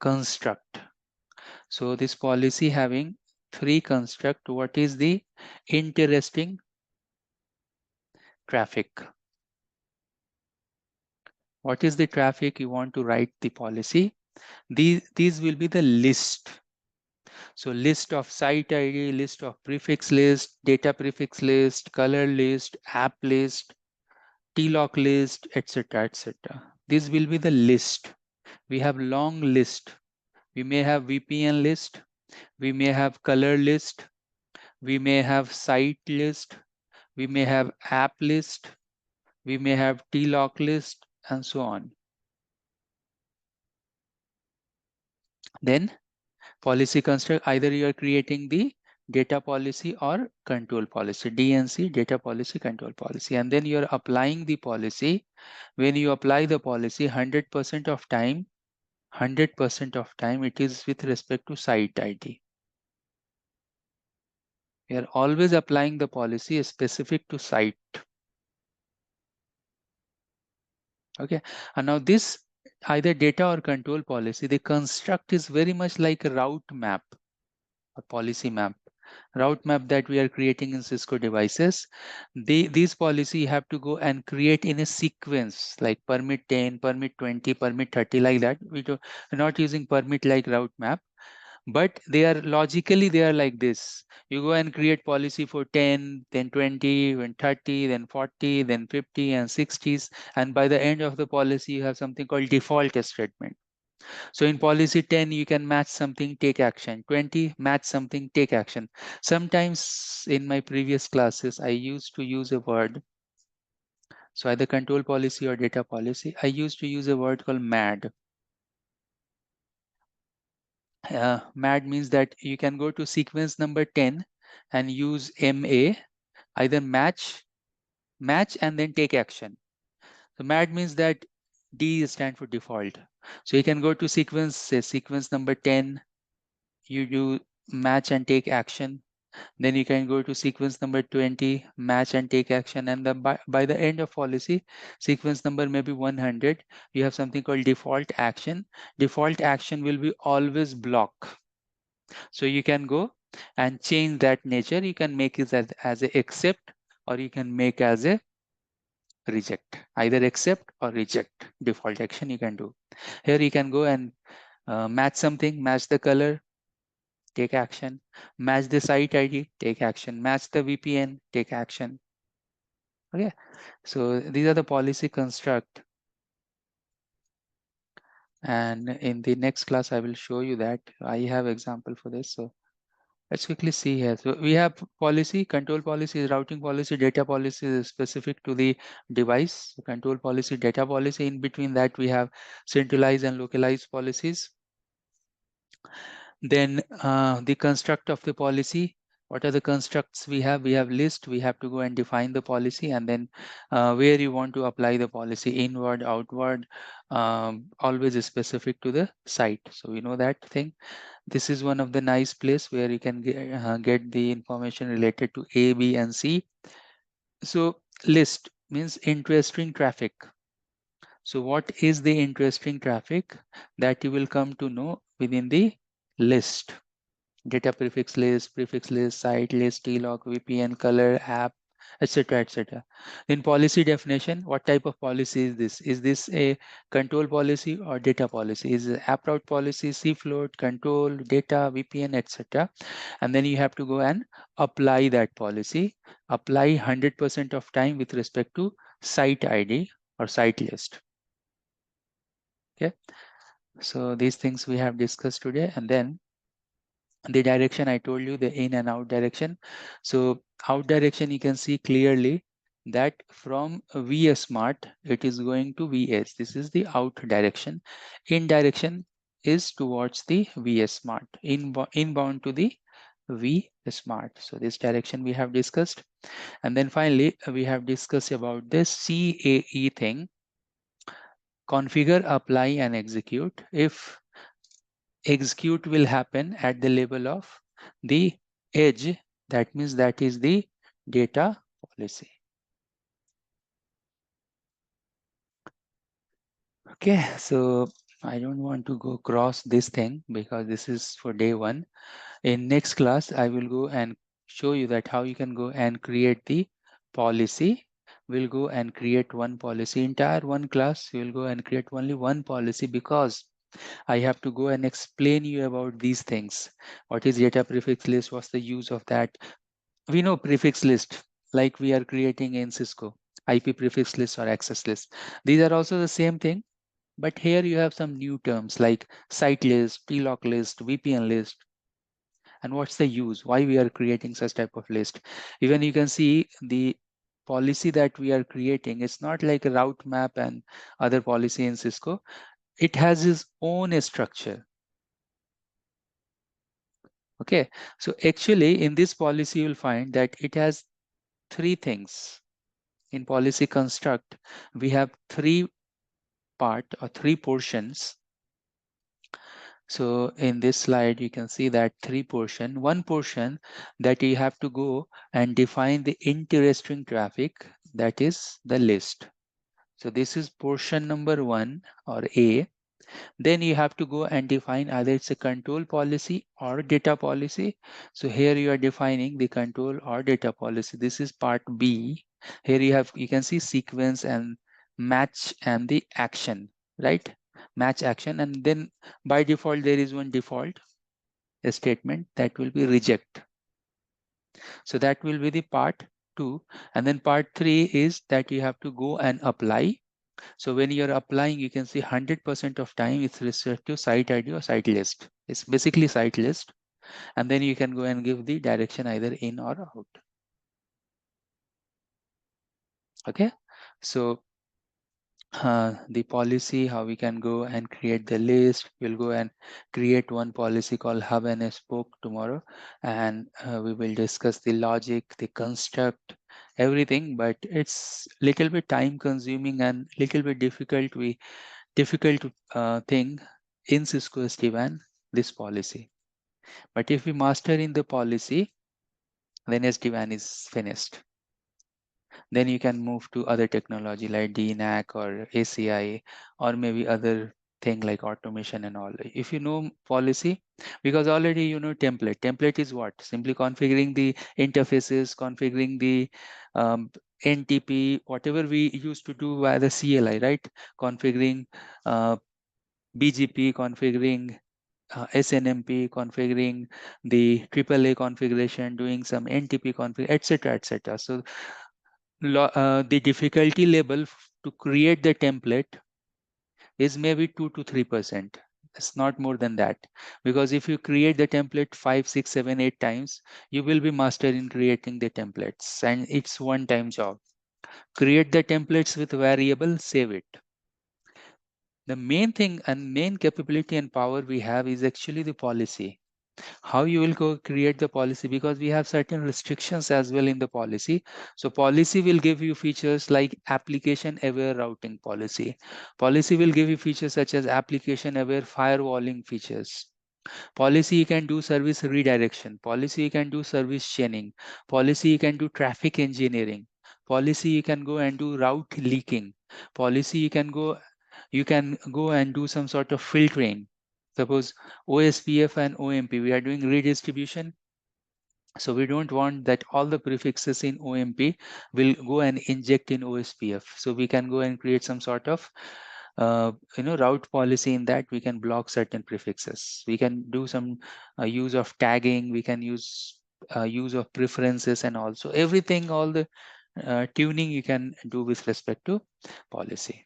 construct. So this policy having 3 construct. What is the interesting traffic? What is the traffic you want to write the policy? These will be the list. So list of site ID, list of prefix list, data prefix list, color list, app list, TLOC list, etc., etc. This will be the list. We have long list. We may have VPN list. We may have color list. We may have site list. We may have app list. We may have TLOC list, and so on. Then policy construct, either you are creating the data policy or control policy, DNC, data policy, control policy, and then you are applying the policy. When you apply the policy, 100% of time, it is with respect to site ID. We are always applying the policy specific to site. Okay, and now this either data or control policy, the construct is very much like a route map, a policy map, route map that we are creating in Cisco devices. These policy have to go and create in a sequence, like permit 10, permit 20, permit 30, like that. We're not using permit like route map, but they are logically, they are like this. You go and create policy for 10, then 20, then 30, then 40, then 50 and 60s. And by the end of the policy, you have something called default statement. So in policy 10, you can match something, take action. 20, match something, take action. Sometimes in my previous classes, I used to use a word. So either control policy or data policy, I used to use a word called MAD. MAD means that you can go to sequence number 10 and use MA, either match and then take action. So MAD means that D stands for default. So you can go to sequence, say sequence number 10, you do match and take action. Then you can go to sequence number 20, match and take action. And then by the end of policy, sequence number maybe 100, you have something called default action. Default action will be always block. So you can go and change that nature. You can make it as a accept, or you can make as a reject, either accept or reject. Default action you can do. Here you can go and match something, match the color, take action, match the site ID, take action, match the VPN, take action. Okay, so these are the policy construct. And in the next class, I will show you that. I have example for this. So let's quickly see here. So we have policy, control policy, routing policy, data policy is specific to the device. So control policy, data policy. In between that, we have centralized and localized policies. Then the construct of the policy. What are the constructs we have? We have list. We have to go and define the policy, and then where you want to apply the policy, inward, outward, always is specific to the site. So we know that thing. This is one of the nice place where you can get the information related to A, B, and C. So list means interesting traffic. So what is the interesting traffic that you will come to know within the list? Data prefix list, site list, TLOC, VPN, color, app, etc., etc. In policy definition, what type of policy is this? Is this a control policy or data policy? Is it app route policy, cFloat, control, data, VPN, etc.? And then you have to go and apply that policy. Apply 100% of time with respect to site ID or site list. Okay. So these things we have discussed today, and then the direction I told you, the in and out direction. So out direction, you can see clearly that from vSmart, it is going to vEdge. This is the out direction. In direction is towards the vSmart, inbound to the vSmart. So this direction we have discussed. And then finally, we have discussed about this CAE thing, configure, apply, and execute. If execute will happen at the level of the edge, that means that is the data policy. Okay, so I don't want to go across this thing because this is for day one. In next class, I will go and show you that how you can go and create the policy. We'll go and create one policy. Entire one class, you will go and create only one policy, because I have to go and explain you about these things. What is data prefix list? What's the use of that? We know prefix list, like we are creating in Cisco, IP prefix list or access list. These are also the same thing, but here you have some new terms like site list, TLOC list, VPN list. And what's the use? Why we are creating such type of list? Even you can see the policy that we are creating. It's not like a route map and other policy in Cisco. It has its own structure. Okay, so actually in this policy, you'll find that it has three things. In policy construct, we have three portions. So in this slide, you can see that three portion. One portion that you have to go and define the interesting traffic, that is the list. So this is portion number 1 or A. Then you have to go and define either it's a control policy or data policy. So here you are defining the control or data policy. This is part B. Here you can see sequence and match and the action, right? Match action, and then by default there is one default statement that will be reject. So that will be the part 2, and then part 3 is that you have to go and apply. So when you're applying, you can see 100% of time with respect to site ID or site list. It's basically site list. And then you can go and give the direction either in or out. Okay. So the policy, how we can go and create the list. We'll go and create one policy called hub and spoke tomorrow. And we will discuss the logic, the construct, everything, but it's little bit time consuming and little bit difficult thing in Cisco SD-WAN, this policy. But if we master in the policy, then SD-WAN is finished. Then you can move to other technology like DNAC or ACI, or maybe other thing like automation and all. If you know policy, because already you know template. Template is what? Simply configuring the interfaces, configuring the NTP, whatever we used to do via the CLI, right? Configuring BGP, configuring SNMP, configuring the AAA configuration, doing some NTP config, etc., etc. So the difficulty level to create the template is maybe 2 to 3%. It's not more than that, because if you create the template 5, 6, 7, 8 times, you will be master in creating the templates, and it's one-time job. Create the templates with variable, save it. The main thing and main capability and power we have is actually the policy. How you will go create the policy, because we have certain restrictions as well in the policy. So policy will give you features like application aware routing policy. Policy will give you features such as application aware firewalling features. Policy, you can do service redirection. Policy, you can do service chaining. Policy, you can do traffic engineering. Policy, you can go and do route leaking. Policy, you can go and do some sort of filtering. Suppose OSPF and OMP, we are doing redistribution. So we don't want that all the prefixes in OMP will go and inject in OSPF. So we can go and create some sort of route policy in that. We can block certain prefixes. We can do some use of tagging. We can use use of preferences, and also everything, all the tuning you can do with respect to policy.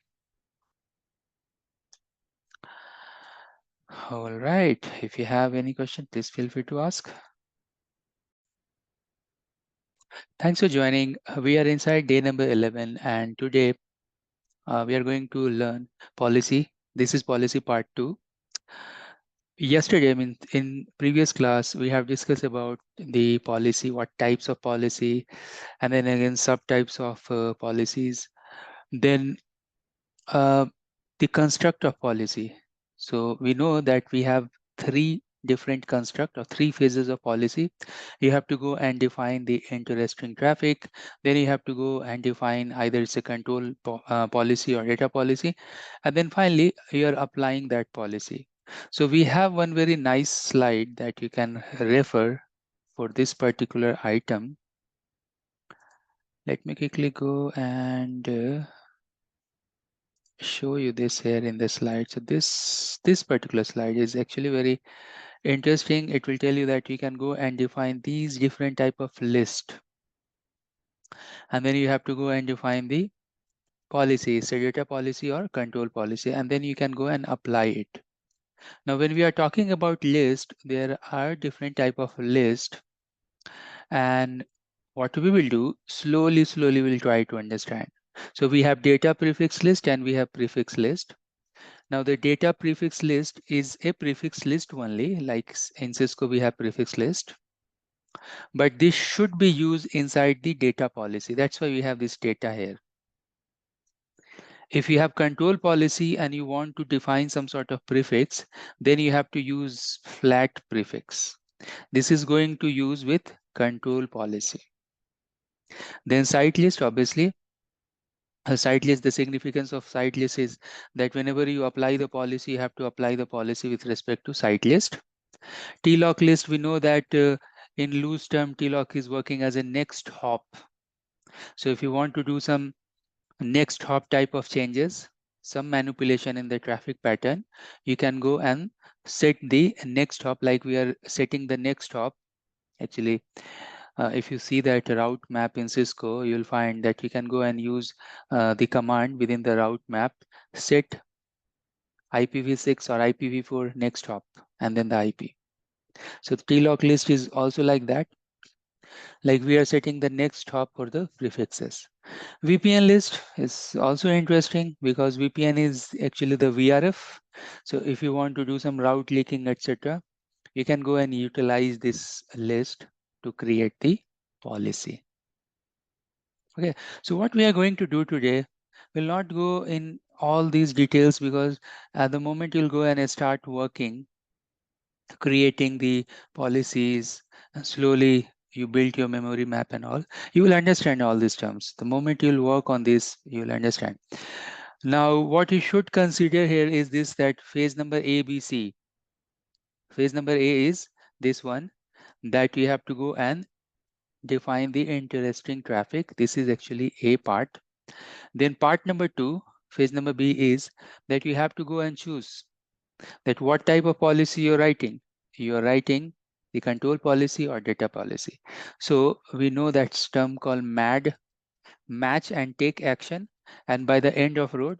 All right. If you have any question, please feel free to ask. Thanks for joining. We are inside day number 11, and today we are going to learn policy. This is policy part 2. Yesterday, I mean, in previous class, we have discussed about the policy, what types of policy, and then again subtypes of policies. Then the construct of policy. So we know that we have 3 different construct or 3 phases of policy. You have to go and define the end-to-rest traffic. Then you have to go and define either it's a control policy or data policy. And then finally, you are applying that policy. So we have one very nice slide that you can refer for this particular item. Let me quickly go and show you this here in the slide. So this particular slide is actually very interesting. It will tell you that you can go and define these different type of list, and then you have to go and define the policy, so data policy or control policy, and then you can go and apply it. Now when we are talking about list, there are different type of list, and what we will do, slowly we'll try to understand. So we have data prefix list and we have prefix list. Now the data prefix list is a prefix list only, like in Cisco we have prefix list, but this should be used inside the data policy. That's why we have this data here. If you have control policy and you want to define some sort of prefix, then you have to use flat prefix. This is going to use with control policy. Then site list, obviously, a site list, the significance of site list is that whenever you apply the policy, you have to apply the policy with respect to site list. TLOC list, we know that in loose term, TLOC is working as a next hop. So if you want to do some next hop type of changes, some manipulation in the traffic pattern, you can go and set the next hop, like we are setting the next hop. Actually, if you see that route map in Cisco, you'll find that you can go and use the command within the route map, set IPv6 or IPv4 next hop, and then the IP. So the TLOC list is also like that. Like we are setting the next hop for the prefixes. VPN list is also interesting because VPN is actually the VRF. So if you want to do some route leaking, etc., you can go and utilize this list to create the policy. Okay, so what we are going to do today, will not go in all these details, because at the moment you'll go and start working, creating the policies, and slowly you build your memory map and all, you will understand all these terms. The moment you'll work on this, you'll understand. Now, what you should consider here is this, that phase number A, B, C. Phase number A is this one, that you have to go and define the interesting traffic. This is actually a part. Then part number 2, phase number B, is that you have to go and choose that what type of policy you're writing. You're writing the control policy or data policy. So we know that's term called MAD, match and take action. And by the end of road,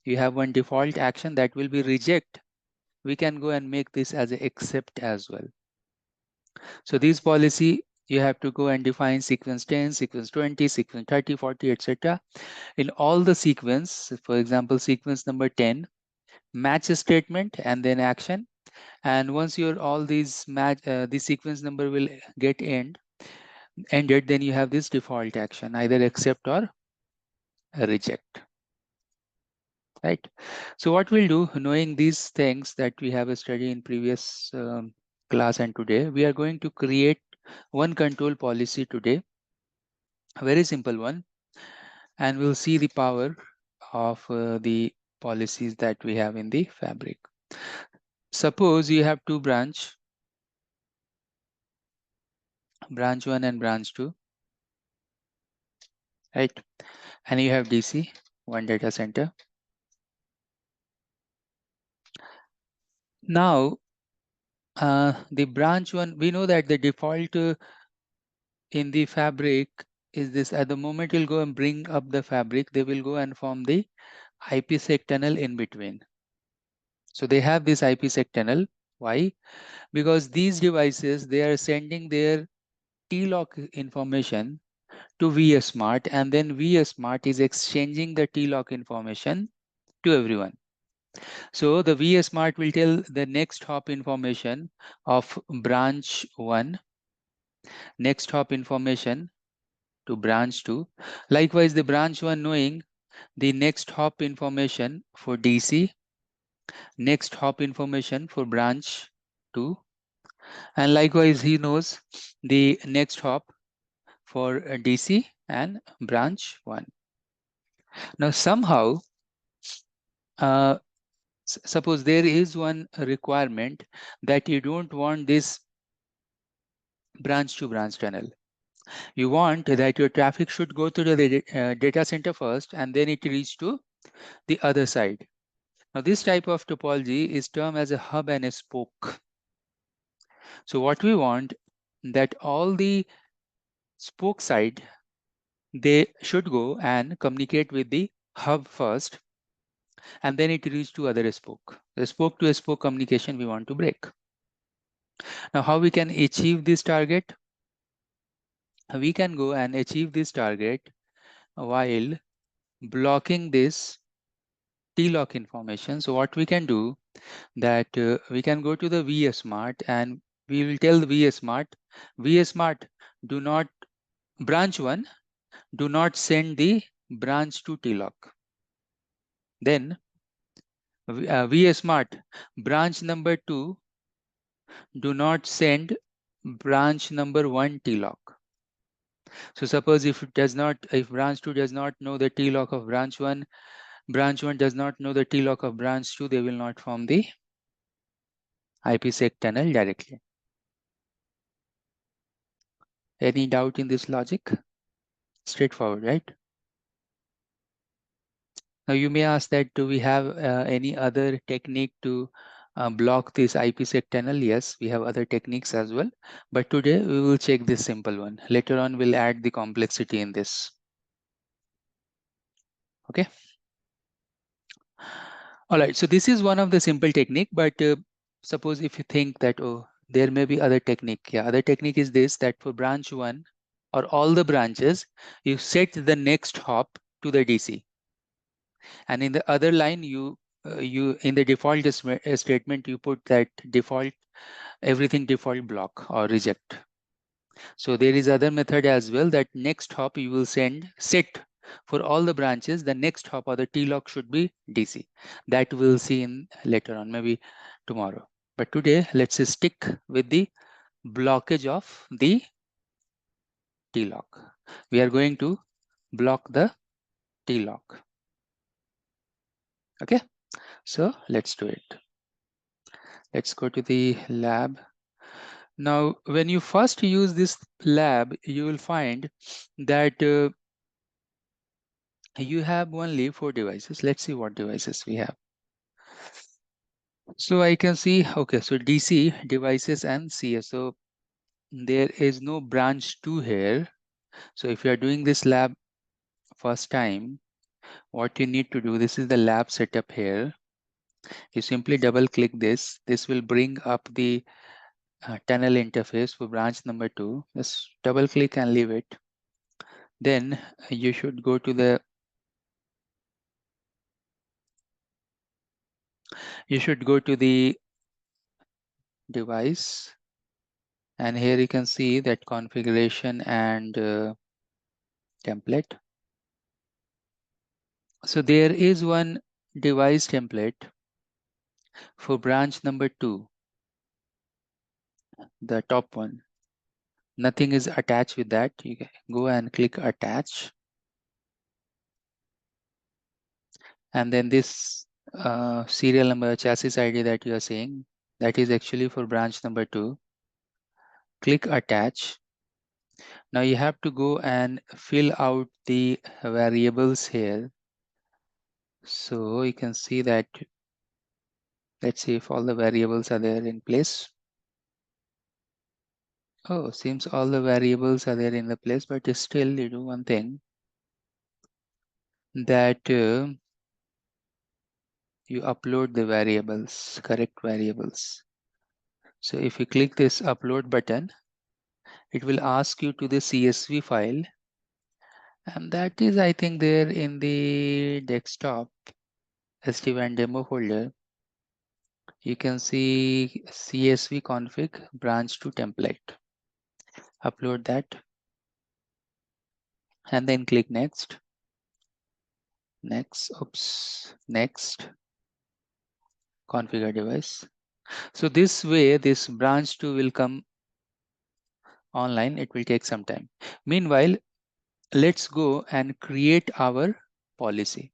you have one default action that will be reject. We can go and make this as a accept as well. So this policy, you have to go and define sequence 10, sequence 20, sequence 30, 40, etc. In all the sequence, for example, sequence number 10, match statement and then action. And once your all these match, the sequence number will get ended, then you have this default action, either accept or reject. Right. So what we'll do, knowing these things that we have studied in previous class and today, we are going to create one control policy today, a very simple one, and we'll see the power of the policies that we have in the fabric. Suppose you have two branch 1 and branch 2, right? And you have DC, one data center. Now, the branch 1, we know that the default in the fabric is this. At the moment you'll go and bring up the fabric, they will go and form the IPsec tunnel in between. So they have this IPsec tunnel. Why? Because these devices, they are sending their TLOC information to vSmart, and then vSmart is exchanging the TLOC information to everyone. So the vSmart will tell the next hop information of branch 1, next hop information to branch 2. Likewise, the branch 1 knowing the next hop information for DC, next hop information for branch 2, and likewise he knows the next hop for DC and branch 1. Now somehow, suppose there is one requirement that you don't want this branch to branch tunnel. You want that your traffic should go to the data center first and then it reach to the other side. Now this type of topology is termed as a hub and a spoke. So what we want, that all the spoke side, they should go and communicate with the hub first, and then it reach to other spoke. The spoke to spoke communication we want to break. Now how we can achieve this target? We can go and achieve this target while blocking this TLOC information. So what we can do, that we can go to the vSmart and we will tell the vSmart, do not, branch 1, do not send the branch to TLOC. Then vSmart, branch number 2, do not send branch number 1 TLOC. So suppose if branch 2 does not know the TLOC of branch 1, branch 1 does not know the TLOC of branch 2, they will not form the IPsec tunnel directly. Any doubt in this logic? Straightforward, right? Now you may ask that, do we have any other technique to block this IPsec tunnel? Yes, we have other techniques as well. But today we will check this simple one. Later on, we'll add the complexity in this. Okay. All right. So this is one of the simple technique. But suppose if you think that, oh, there may be other technique. Yeah, other technique is this, that for branch 1 or all the branches, you set the next hop to the DC. And in the other line, you in the default statement, you put that default, everything default block or reject. So there is other method as well, that next hop you will set for all the branches, the next hop or the TLOC should be DC. That we'll see in later on, maybe tomorrow. But today, let's stick with the blockage of the TLOC. We are going to block the TLOC. Okay, so let's do it. Let's go to the lab. Now, when you first use this lab, you will find that you have only 4 devices. Let's see what devices we have. So I can see, okay, so DC devices and CS. So there is no branch 2 here. So if you are doing this lab first time, what you need to do, this is the lab setup here. You simply double click this. This will bring up the tunnel interface for branch number 2. Just double click and leave it. Then you should go to the device, and here you can see that configuration and template. So there is one device template for branch number 2, the top one. Nothing is attached with that. You can go and click attach, and then this serial number, chassis ID that you are saying, that is actually for branch number 2. Click attach. Now you have to go and fill out the variables here. So you can see that, let's see if all the variables are there in place. Oh, seems all the variables are there in the place, but still you do one thing, that you upload the variables, correct variables. So if you click this upload button, it will ask you to the CSV file, and that is, I think, there in the desktop SD-WAN demo folder. You can see CSV config branch to template. Upload that and then click next. Next, configure device. So this way, this branch 2 will come online. It will take some time. Meanwhile, let's go and create our policy.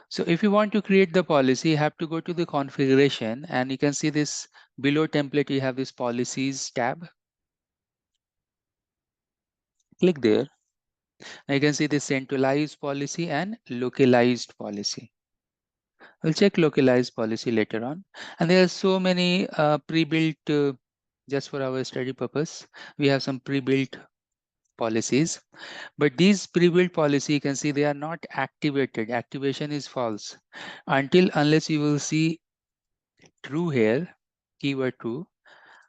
So if you want to create the policy, you have to go to the configuration, and you can see this below template, you have this policies tab. Click there. Now you can see the centralized policy and localized policy. We'll check localized policy later on. And there are so many pre-built, just for our study purpose, we have some pre-built policies. But these pre-built policy, you can see they are not activated. Activation is false unless you will see true here, keyword true.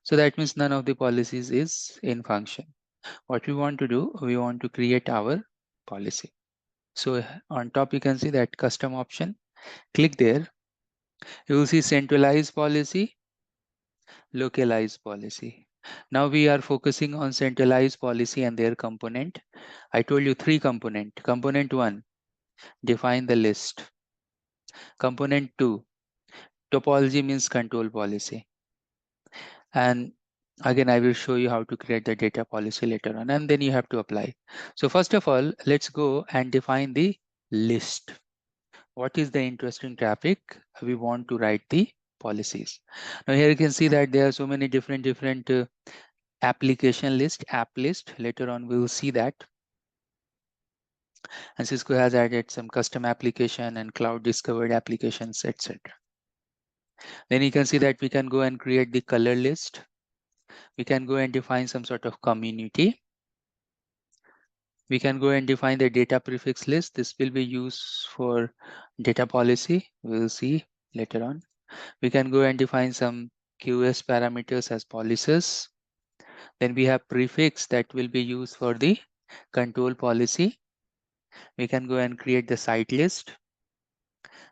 So that means none of the policies is in function. What we want to do, we want to create our policy. So on top, you can see that custom option. Click there. You will see centralized policy, localized policy. Now we are focusing on centralized policy and their component. I told you 3 component. Component 1, define the list. Component 2, topology means control policy. And again, I will show you how to create the data policy later on, and then you have to apply. So first of all, let's go and define the list. What is the interesting traffic? We want to write the policies. Now here you can see that there are so many different application list, app list. Later on, we will see that. And Cisco has added some custom application and cloud discovered applications, etc. Then you can see that we can go and create the color list. We can go and define some sort of community. We can go and define the data prefix list. This will be used for data policy. We'll see later on. We can go and define some QoS parameters as policies. Then we have prefix that will be used for the control policy. We can go and create the site list.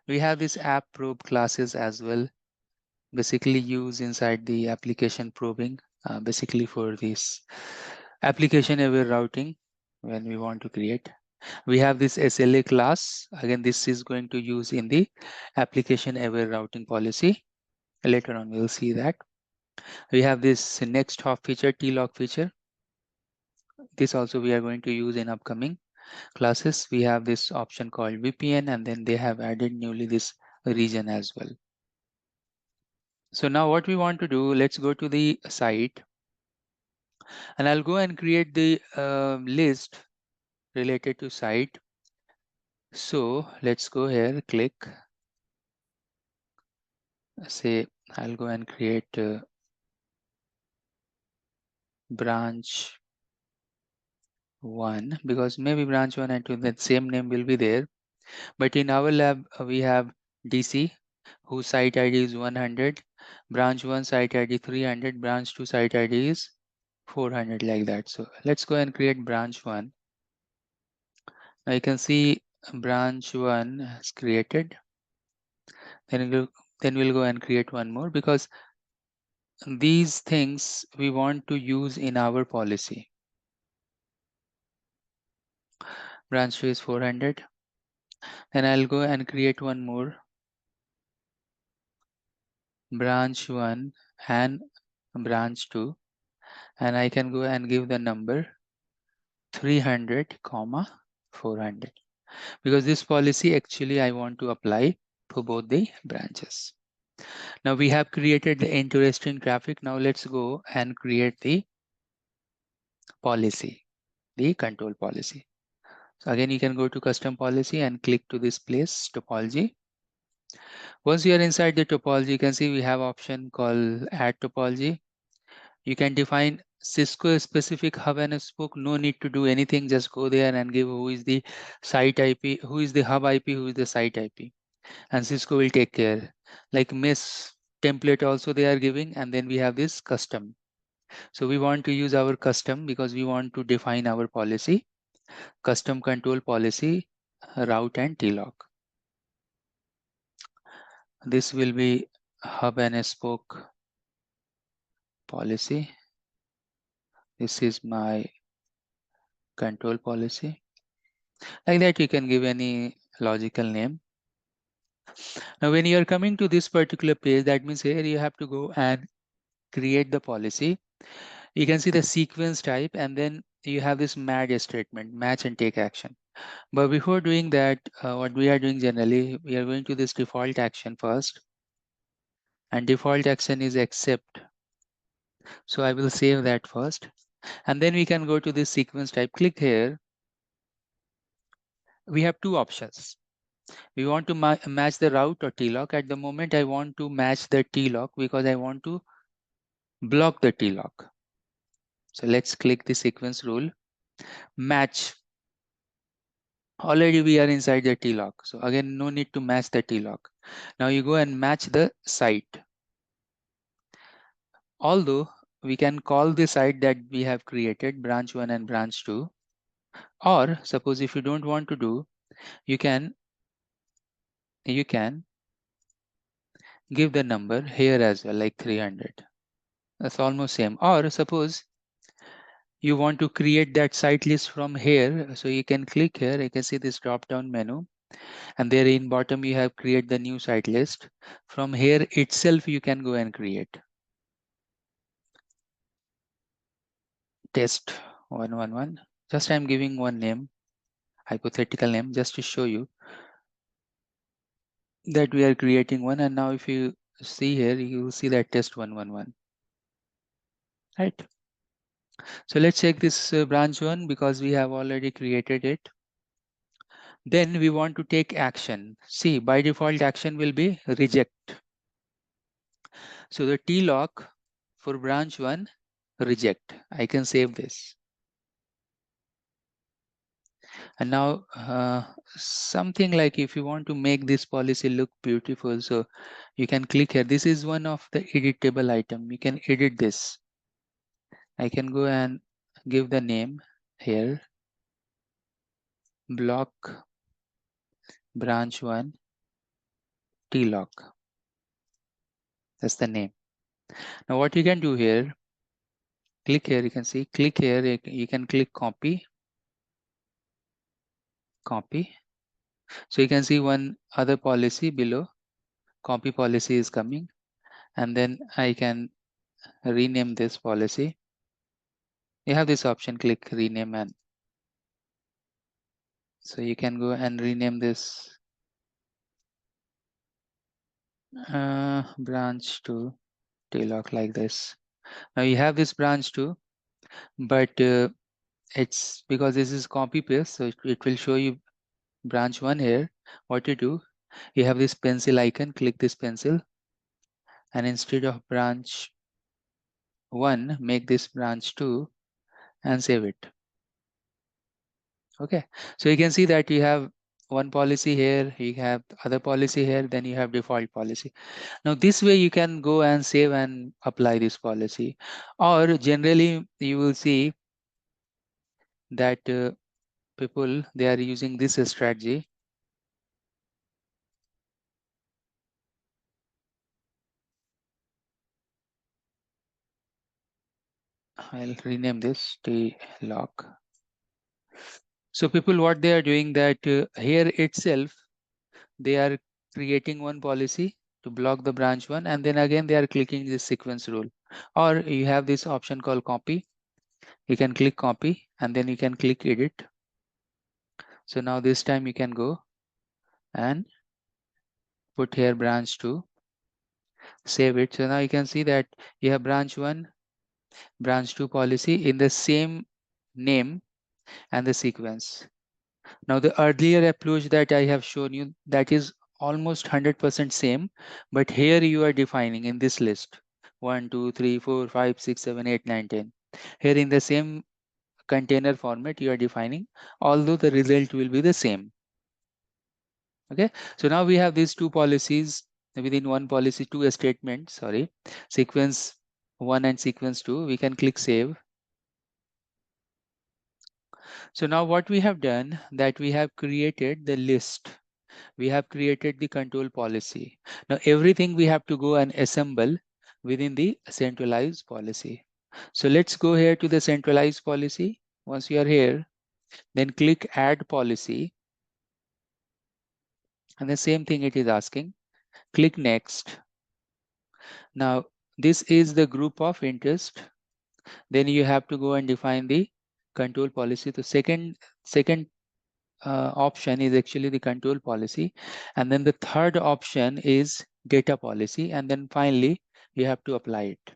We have this app probe classes as well, basically used inside the application probing, basically for this application aware routing when we want to create. We have this SLA class. Again, this is going to use in the application aware routing policy. Later on, we'll see that. We have this next hop feature, TLOC feature. This also we are going to use in upcoming classes. We have this option called VPN, and then they have added newly this region as well. So now what we want to do, let's go to the site. And I'll go and create the list related to site. So let's go here, click, say I'll go and create branch 1, because maybe branch 1 and 2, that same name will be there. But in our lab, we have DC, whose site ID is 100, branch 1 site ID 300, branch 2 site ID is 400, like that. So let's go and create branch 1. Now you can see branch 1 is created. Then we'll go and create one more, because these things we want to use in our policy. Branch 2 is 400. Then I'll go and create one more, branch 1 and branch 2, and I can go and give the number 300, 400, because this policy actually I want to apply for both the branches. Now we have created the interesting traffic. Now let's go and create the policy, the control policy. So again, you can go to custom policy and click to this place, topology. Once you are inside the topology, you can see we have option called add topology. You can define Cisco specific hub and spoke. No need to do anything. Just go there and give who is the site IP, who is the hub IP, who is the site IP, and Cisco will take care. Like MES template also they are giving, and then we have this custom. So we want to use our custom because we want to define our policy, custom control policy, route and TLOC. This will be hub and spoke policy. This is my control policy. Like that, you can give any logical name. Now, when you are coming to this particular page, that means here you have to go and create the policy. You can see the sequence type, and then you have this match statement, match and take action. But before doing that, what we are doing generally, we are going to this default action first, and default action is accept. So I will save that first, and then we can go to this sequence type. Click here. We have two options. We want to match the route or TLOC. At the moment, I want to match the TLOC because I want to block the TLOC. So let's click the sequence rule, match. Already we are inside the TLOC. So again, no need to match the TLOC. Now you go and match the site. Although we can call the site that we have created, branch 1 and branch 2. Or suppose if you don't want to do, you can give the number here as well, like 300. That's almost same. Or suppose you want to create that site list from here, so you can click here. You can see this drop down menu, and there in bottom you have create the new site list. From here itself you can go and create test 111. Just I'm giving one name, hypothetical name, just to show you that we are creating one. And now if you see here, you will see that test 111, right? So let's check this branch 1 because we have already created it. Then we want to take action. See, by default action will be reject. So the TLOC for branch 1, reject. I can save this. And now something like if you want to make this policy look beautiful, so you can click here. This is one of the editable item. You can edit this. I can go and give the name here, block branch 1 TLOC. That's the name. Now what you can do here, click here, you can see, click here, you can click copy. So you can see one other policy below, copy policy is coming, and then I can rename this policy. You have this option, click rename, and so you can go and rename this branch to TLOC like this. Now you have this branch 2. but it's because this is copy paste, so it will show you branch 1 here. What you do, you have this pencil icon, click this pencil, and instead of branch 1, make this branch 2 and save it. Okay, so you can see that you have one policy here, you have other policy here, then you have default policy. Now this way you can go and save and apply this policy, or generally you will see that people, they are using this strategy. I'll rename this TLOC. So people, what they are doing, that here itself they are creating one policy to block the branch 1, and then again they are clicking this sequence rule. Or you have this option called copy. You can click copy and then you can click edit. So now this time you can go and put here branch 2, save it. So now you can see that you have branch 1, branch 2 policy in the same name and the sequence. Now the earlier approach that I have shown you, that is almost 100% same, but here you are defining in this list 1, 2, 3, 4, 5, 6, 7, 8, 9, 10. Here in the same container format you are defining, although the result will be the same. Okay, so now we have these two policies within one policy, two statements, sorry, sequence 1 and sequence 2. We can click save. So now what we have done, that we have created the list, we have created the control policy. Now everything we have to go and assemble within the centralized policy. So let's go here to the centralized policy. Once you are here, then click add policy, and the same thing it is asking. Click next. Now this is the group of interest. Then you have to go and define the control policy. The second option is actually the control policy, and then the third option is data policy, and then finally you have to apply it.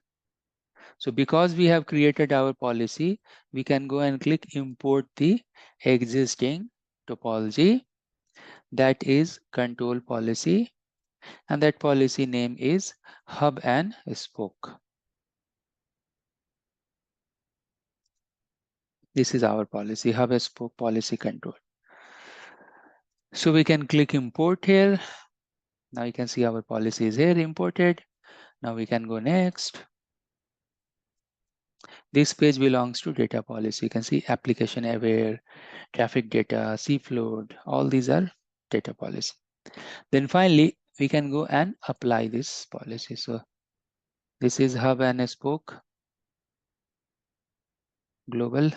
So because we have created our policy, we can go and click import the existing topology, that is control policy, and that policy name is hub and spoke. This is our policy, hub and spoke policy control. So we can click import here. Now you can see our policy is here imported. Now we can go next. This page belongs to data policy. You can see application aware, traffic data, cFloat, all these are data policy. Then finally, we can go and apply this policy. So this is hub and spoke global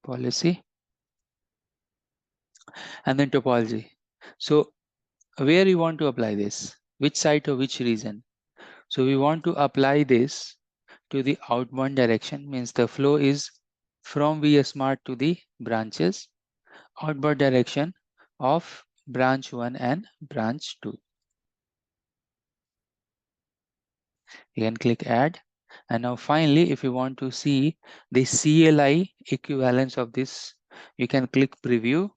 policy, and then topology. So where you want to apply this, which site or which region? So we want to apply this to the outbound direction, means the flow is from vSmart to the branches, outbound direction of branch 1 and branch 2. You can click add. And now finally, if you want to see the CLI equivalence of this, you can click preview.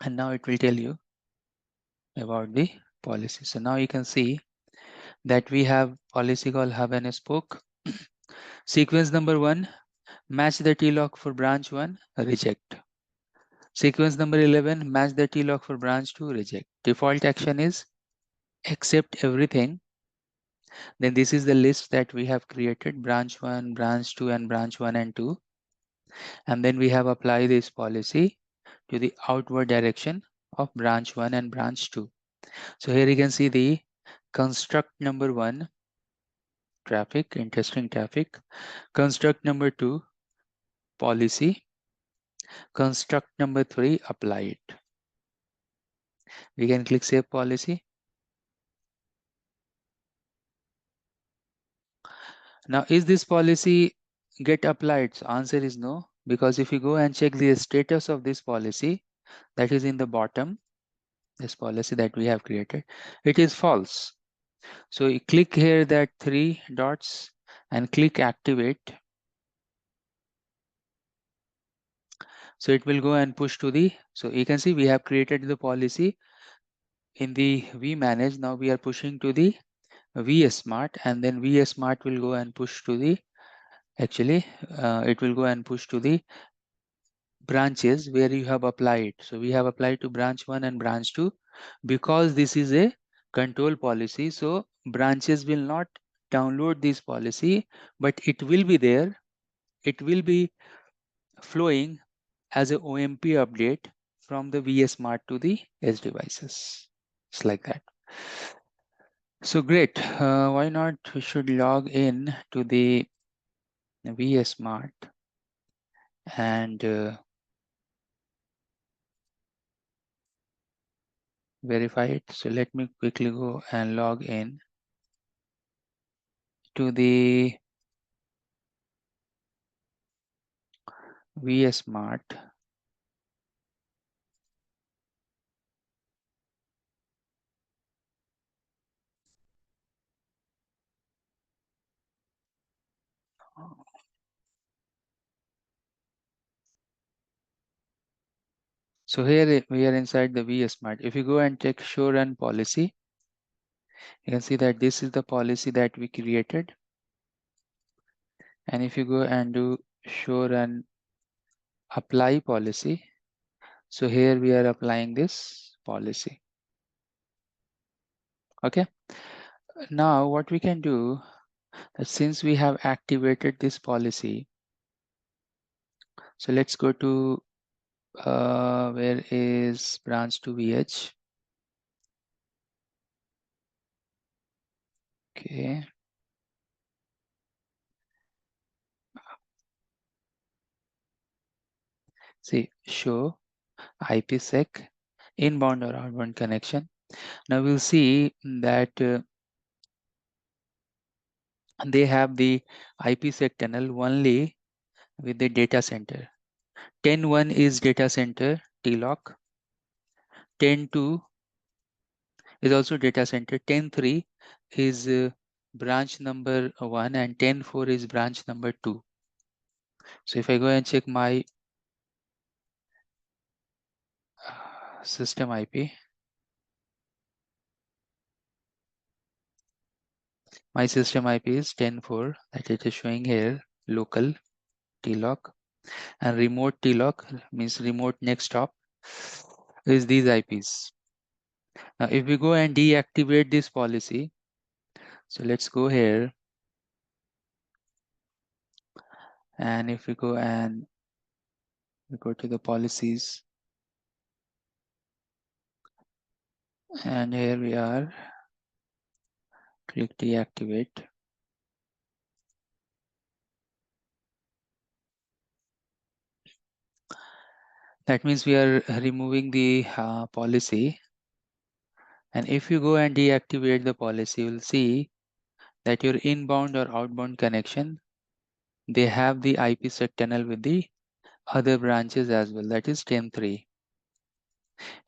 And now it will tell you about the policy. So now you can see that we have policy called hub and spoke. Sequence number 1, match the TLOC for branch 1, reject. Sequence number 11, match the TLOC for branch 2, reject. Default action is accept everything. Then this is the list that we have created, branch 1, branch 2, and branch 1 and 2. And then we have applied this policy to the outward direction of branch 1 and branch 2. So here you can see the construct number 1, traffic, interesting traffic. Construct number 2, policy. Construct number 3, apply it. We can click save policy. Now, is this policy get applied? So answer is no, because if you go and check the status of this policy, that is in the bottom, this policy that we have created, it is false. So you click here that 3 dots and click activate. So it will go and push to the, so you can see we have created the policy in the vManage. Now we are pushing to the vSmart, and then vSmart will go and push to the, actually it will go and push to the branches where you have applied. So we have applied to branch 1 and branch 2 because this is a control policy. So branches will not download this policy, but it will be there. It will be flowing as a OMP update from the vSmart to the edge devices. It's like that. So great. Why not we should log in to the vSmart and verify it. So let me quickly go and log in to the vSmart. So here we are inside the vSmart. If you go and check show run policy, you can see that this is the policy that we created. And if you go and do show run apply policy, so here we are applying this policy. Okay. Now what we can do, since we have activated this policy, so let's go to where is branch to vEdge. Okay. See, show IPsec inbound or outbound connection. Now we'll see that they have the IPsec tunnel only with the data center. 10.1 is data center TLOC. 10.2 is also data center. 10.3 is branch number 1 and 10.4 is branch number 2. So if I go and check my system IP, my system IP is 10.4, that it is showing here local TLOC, and remote TLOC means remote next hop is these IPs. Now if we go and deactivate this policy, so let's go here, and if we go and we go to the policies, and here we are, click deactivate. That means we are removing the policy. And if you go and deactivate the policy, you'll see that your inbound or outbound connection, they have the IPsec tunnel with the other branches as well. That is 10.3.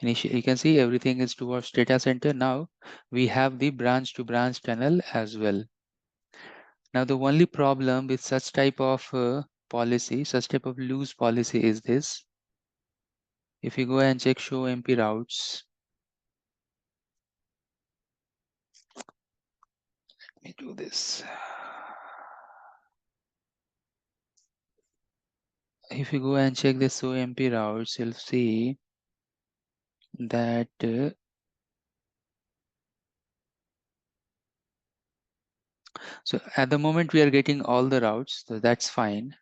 Initially, you can see everything is towards data center. Now we have the branch to branch tunnel as well. Now the only problem with such type of policy, such type of loose policy is this. If you go and check show MP routes, let me do this. If you go and check the show MP routes, you'll see that so at the moment we are getting all the routes, so that's fine.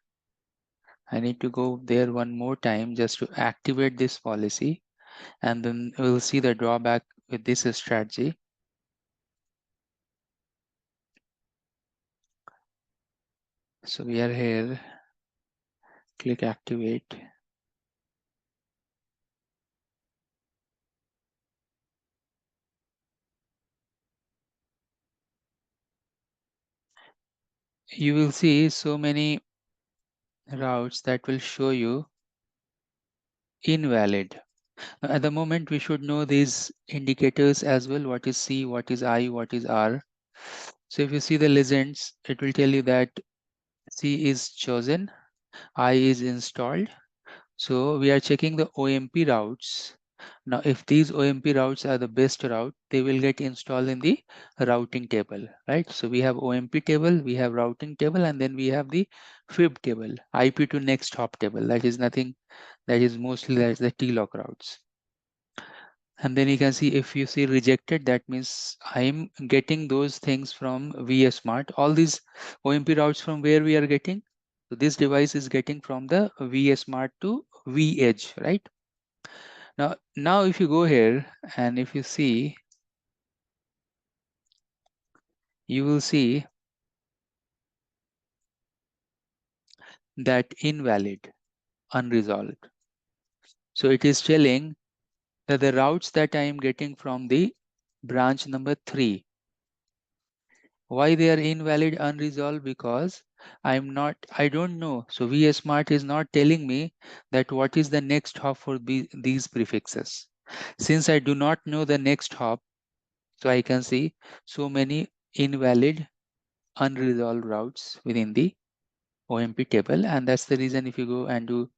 I need to go there one more time just to activate this policy, and then we'll see the drawback with this strategy. So we are here, click activate. You will see so many routes that will show you invalid. At the moment we should know these indicators as well. What is C, what is I, what is R. So if you see the legends, it will tell you that C is chosen, I is installed. So we are checking the OMP routes. Now, if these OMP routes are the best route, they will get installed in the routing table, right? So we have OMP table, we have routing table, and then we have the FIB table, IP to next hop table. That is nothing, that is mostly that's the TLOC routes. And then you can see if you see rejected, that means I'm getting those things from vSmart. All these OMP routes from where we are getting. So this device is getting from the vSmart to vEdge, right? Now if you go here and if you see, you will see that invalid, unresolved. So it is telling that the routes that I am getting from the branch number 3, why they are invalid, unresolved, because I don't know. So vSmart is not telling me that what is the next hop for these prefixes. Since I do not know the next hop, so I can see so many invalid, unresolved routes within the OMP table. And that's the reason if you go and do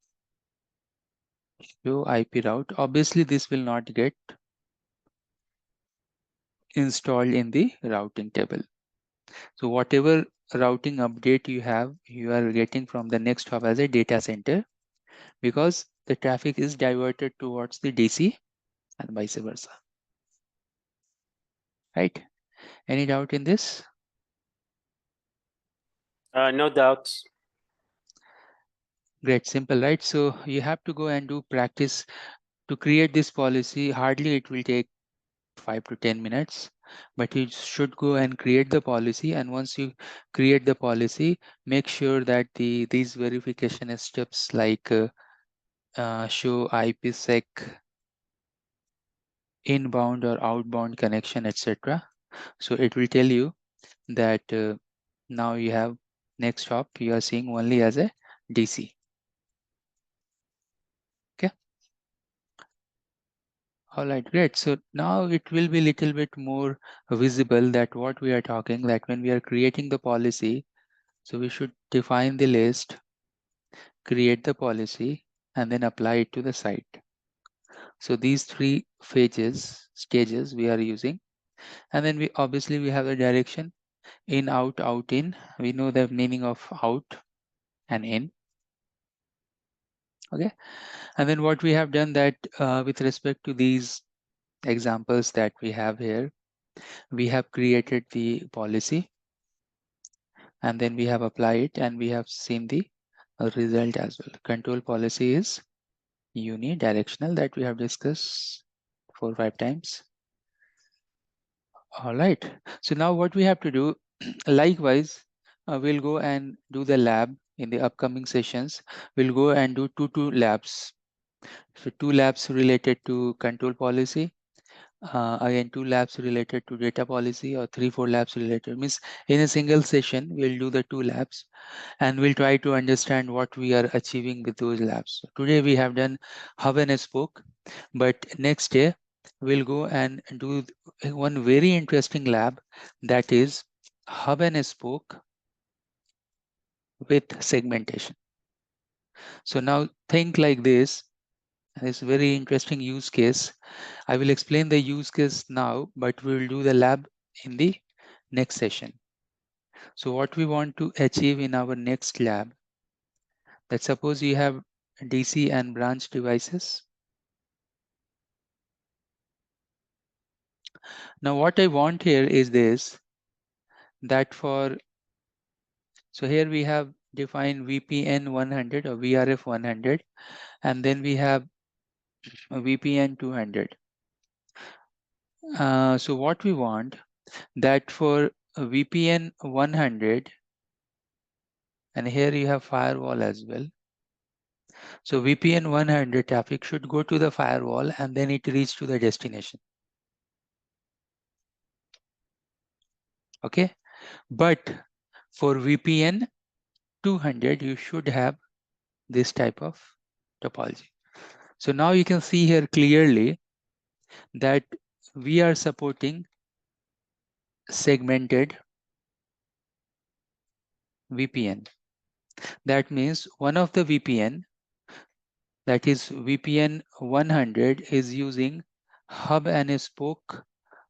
show IP route, obviously this will not get installed in the routing table. So whatever routing update you have, you are getting from the next hop as a data center, because the traffic is diverted towards the DC and vice versa. Right? Any doubt in this? No doubts. Great, simple, right? So you have to go and do practice to create this policy. Hardly it will take 5 to 10 minutes, but you should go and create the policy. And once you create the policy, make sure that these verification steps like show IPsec inbound or outbound connection, etc. So it will tell you that now you have next hop, you are seeing only as a DC. Okay. All right, great. So now it will be a little bit more visible that what we are talking, that when we are creating the policy, so we should define the list, create the policy, and then apply it to the site. So these 3 stages we are using. And then we obviously we have the direction in, out, out, in. We know the meaning of out and in. Okay. And then what we have done that with respect to these examples that we have here, we have created the policy and then we have applied it and we have seen the result as well. Control policy is unidirectional that we have discussed 4 or 5 times. All right. So now what we have to do, likewise, we'll go and do the lab in the upcoming sessions. We'll go and do two labs. So 2 labs related to control policy. Again, 2 labs related to data policy, or 3-4 labs related. Means in a single session, we'll do the 2 labs and we'll try to understand what we are achieving with those labs. So today we have done hub and spoke, but next day we'll go and do one very interesting lab, that is hub and spoke with segmentation. So now think like this. It's a very interesting use case. I will explain the use case now, but we will do the lab in the next session. So what we want to achieve in our next lab, that suppose you have DC and branch devices. Now what I want here is this, that for, so here we have defined VPN 100 or VRF 100, and then we have a VPN 200. So what we want, that for a VPN 100, and here you have firewall as well. So VPN 100 traffic should go to the firewall and then it reach to the destination. Okay, but for VPN 200, you should have this type of topology. So now you can see here clearly that we are supporting segmented VPN. That means one of the VPN, that is VPN 100, is using hub and spoke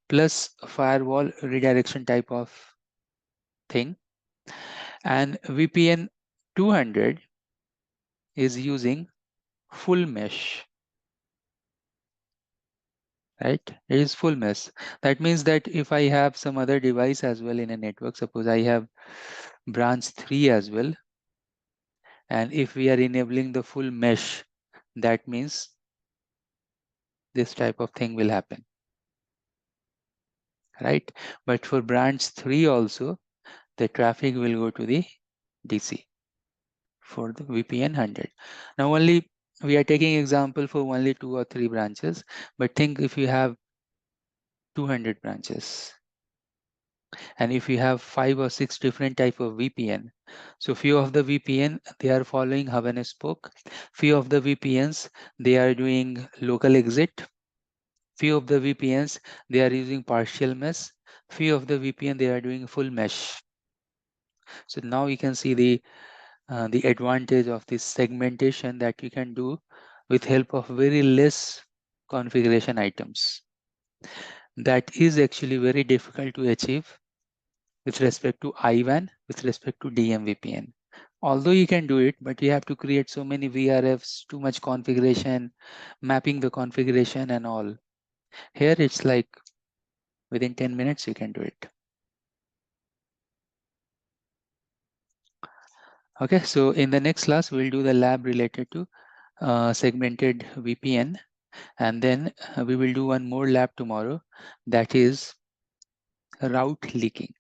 plus firewall redirection type of thing, and VPN 200 is using full mesh, right? It is full mesh. That means that if I have some other device as well in a network, suppose I have branch 3 as well, and if we are enabling the full mesh, that means this type of thing will happen, right? But for branch 3 also, the traffic will go to the DC for the VPN 100. Now only we are taking example for only 2 or 3 branches, but think if you have 200 branches, and if you have 5 or 6 different type of VPN, so few of the VPN, they are following hub and spoke, few of the VPNs, they are doing local exit, few of the VPNs, they are using partial mesh, few of the VPN, they are doing full mesh. So now you can see the advantage of this segmentation that you can do with help of very less configuration items. That is actually very difficult to achieve with respect to IWAN, with respect to DMVPN. Although you can do it, but you have to create so many VRFs, too much configuration, mapping the configuration and all. Here it's like within 10 minutes you can do it. Okay, so in the next class, we'll do the lab related to segmented VPN. And then we will do one more lab tomorrow, that is route leaking.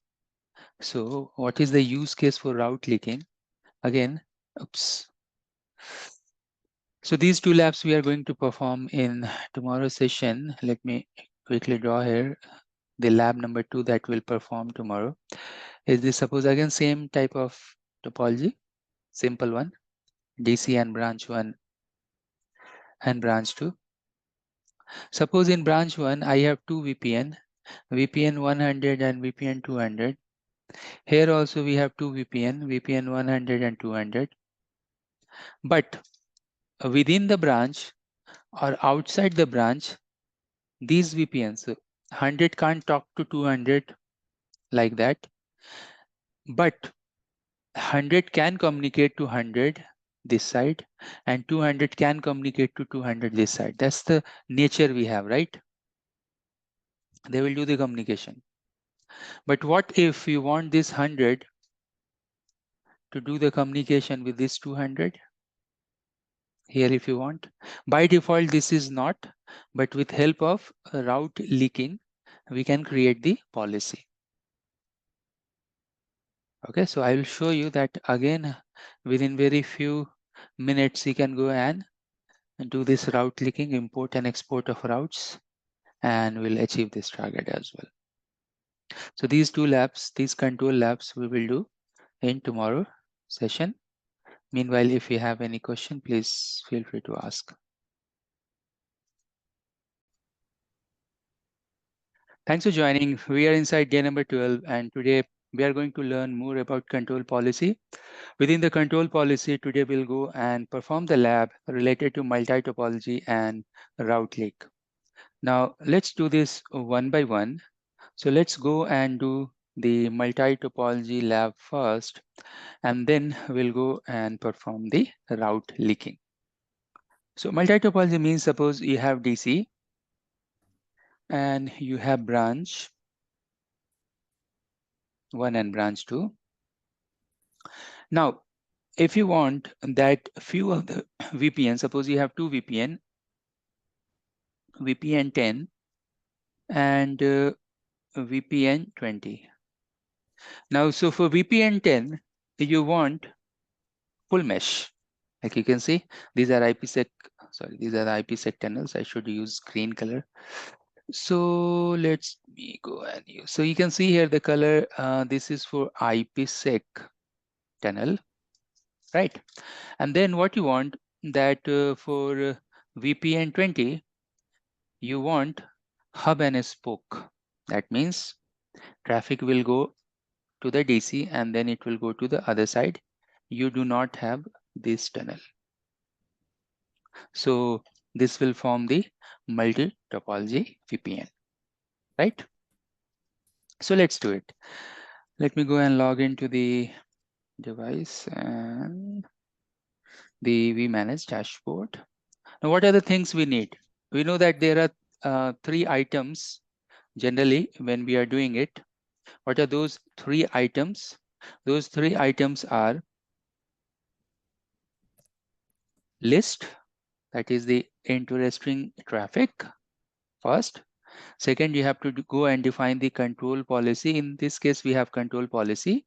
So what is the use case for route leaking? Again, oops. So these 2 labs we are going to perform in tomorrow's session. Let me quickly draw here the lab number 2 that will perform tomorrow. Is this, suppose again same type of topology, simple one, DC and branch 1 and branch 2. Suppose in branch 1 I have 2 VPN, VPN 100 and VPN 200. Here also we have 2 VPN, VPN 100 and 200. But within the branch or outside the branch, these VPNs, 100 can't talk to 200 like that. But 100 can communicate to 100 this side, and 200 can communicate to 200 this side. That's the nature we have, right? They will do the communication. But what if you want this 100 to do the communication with this 200? Here if you want. By default, this is not, but with help of route leaking, we can create the policy. Okay, so I will show you that again within very few minutes. You can go and do this route leaking, import and export of routes, and we'll achieve this target as well. So these 2 labs, these control labs, we will do in tomorrow session. Meanwhile, if you have any question, please feel free to ask. Thanks for joining. We are inside day number 12, and today we are going to learn more about control policy. Within the control policy, today we'll go and perform the lab related to multi-topology and route leak. Now, let's do this one by one. So let's go and do the multi-topology lab first, and then we'll go and perform the route leaking. So multi-topology means, suppose you have DC and you have branch 1 and branch 2. Now, if you want that few of the VPN, suppose you have 2 VPN, VPN 10 and VPN 20. Now, so for VPN 10, you want full mesh. Like you can see, these are IPsec, sorry, these are the IPsec tunnels. I should use green color. So let's me go and use. So you can see here the color, this is for IPsec tunnel, right? And then what you want that for VPN 20, you want hub and spoke. That means Traffic will go to the DC and then it will go to the other side. You do not have this tunnel. So this will form the multi-topology VPN, right? So let's do it. Let me go and log into the device and the vManage dashboard. Now, what are the things we need? We know that there are 3 items generally when we are doing it. What are those 3 items? Those 3 items are list, that is the interesting traffic first. Second, you have to go and define the control policy. In this case, we have control policy,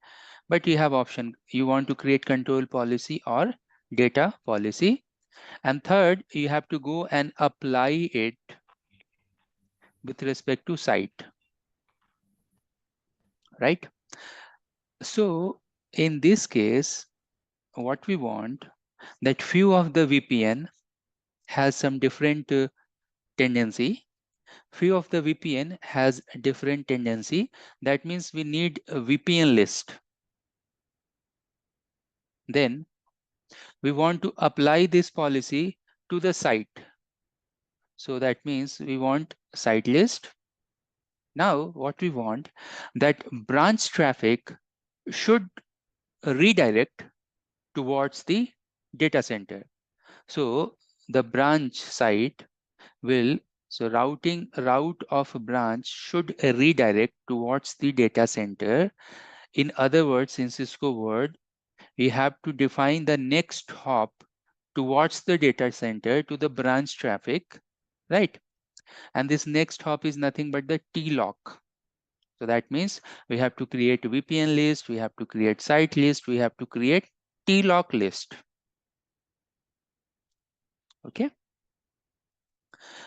but you have option. You want to create control policy or data policy. And third, you have to go and apply it with respect to site, right? So in this case, what we want, that few of the VPN has some different tendency. Few of the VPN has a different tendency. That means we need a VPN list. Then we want to apply this policy to the site. So that means we want site list. Now what we want, that branch traffic should redirect towards the data center. So the branch site will, so route of a branch should redirect towards the data center. In other words, in Cisco word, we have to define the next hop towards the data center to the branch traffic, right? And this next hop is nothing but the TLOC. So that means we have to create a VPN list, we have to create site list, we have to create TLOC list. Okay.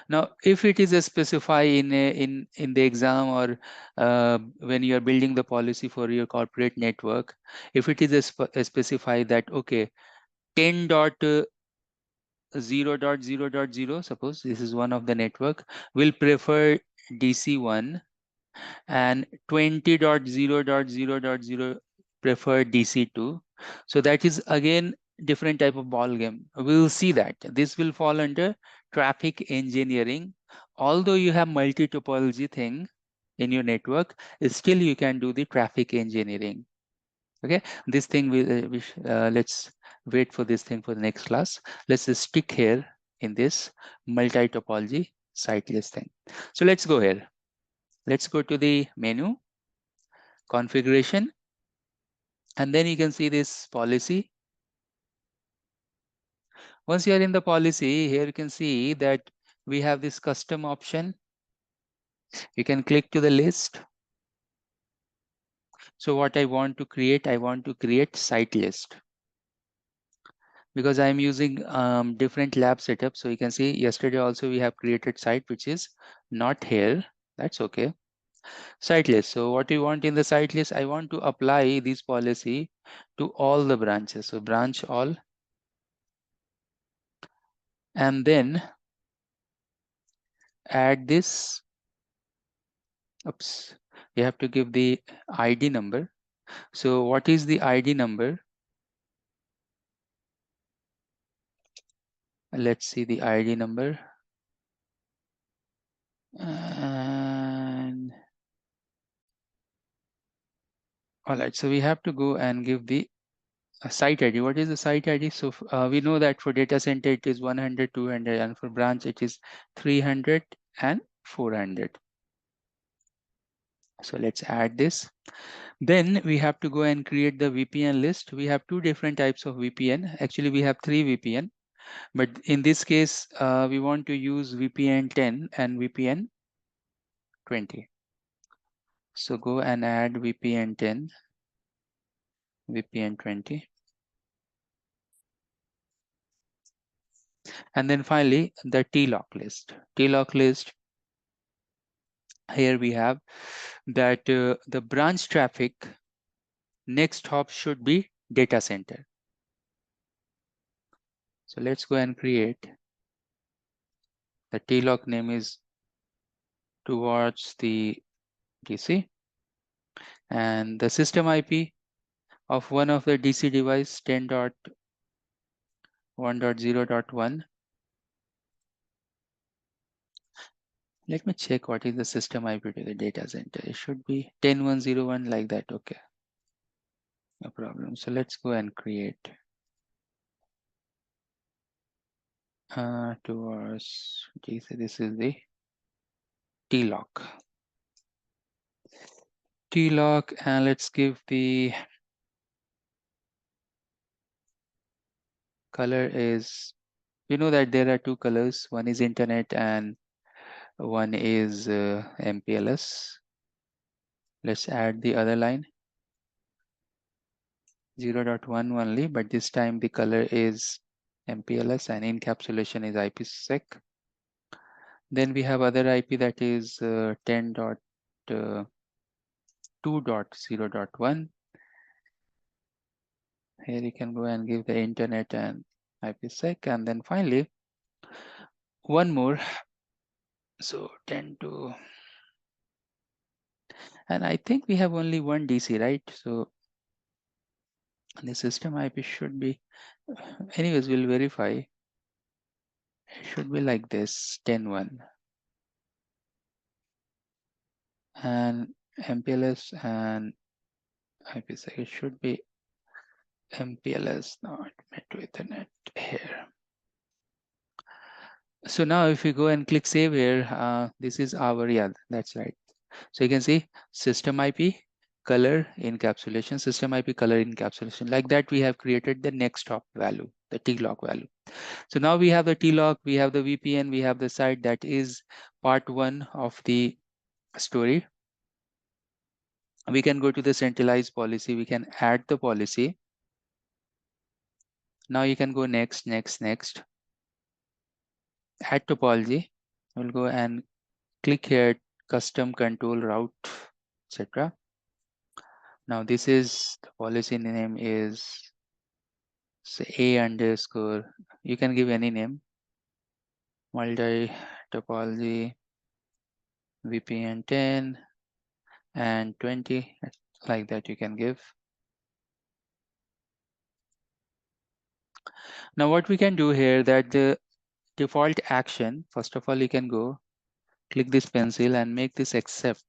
Now, if it is a specify in the exam or when you are building the policy for your corporate network, if it is a specify that okay, 10.0.0.0, suppose this is one of the network, will prefer DC1 and 20.0.0.0 prefer DC2. So that is again different type of ball game. We'll see that this will fall under traffic engineering. Although you have multi-topology thing in your network, still you can do the traffic engineering. Okay, this thing let's wait for this thing for the next class. Let's just stick here in this multi-topology site list thing. So let's go here. Let's go to the menu, configuration, and then you can see this policy. Once you are in the policy, here you can see that we have this custom option. You can click to the list. So what I want to create site list. Because I'm using different lab setup. So you can see yesterday also we have created site, which is not here. That's okay. Site list. So what you want in the site list, I want to apply this policy to all the branches. So branch all. And then add this. Oops. You have to give the ID number. So what is the ID number? Let's see the ID number. And all right, so we have to go and give the site ID. What is the site ID? So we know that for data center it is 100, 200, and for branch it is 300 and 400. So let's add this. Then we have to go and create the VPN list. We have 2 different types of VPN. Actually, we have 3 VPN. But in this case, we want to use VPN 10 and VPN 20. So go and add VPN 10, VPN 20. And then finally, the TLOC list. TLOC list, here we have that the branch traffic next hop should be data center. So let's go and create. The TLOC name is towards the DC. and the system IP of one of the DC device 10.1.0.1. Let me check what is the system IP to the data center. It should be 10.1.0.1 like that. Okay, no problem. So let's go and create towards DC. This is the TLOC. TLOC, and let's give the color is, you know that there are two colors. One is internet and one is MPLS. Let's add the other line 0.1 only, but this time the color is MPLS and encapsulation is IPsec. Then we have other IP that is 10.2.0.1. Here you can go and give the internet and IPsec, and then finally one more. So 10 to, and I think we have only one DC, right? So the system IP should be, anyways, we'll verify. It should be like this 10.1 and MPLS and IPsec. It should be MPLS, not Metro Ethernet here. So now if we go and click save here, this is our, yeah, that's right. So you can see system IP, color encapsulation, system IP, color encapsulation. Like that, we have created the next hop value, the TLOC value. So now we have the TLOC, we have the VPN, we have the site. That is part one of the story. We can go to the centralized policy. We can add the policy. Now you can go next, next, next. Add topology. We'll go and click here, custom control route, etc. Now this is the policy name is say A underscore. You can give any name. Multi-topology, VPN 10 and 20, like that you can give. Now what we can do here, that the default action, first of all, you can go click this pencil and make this accept.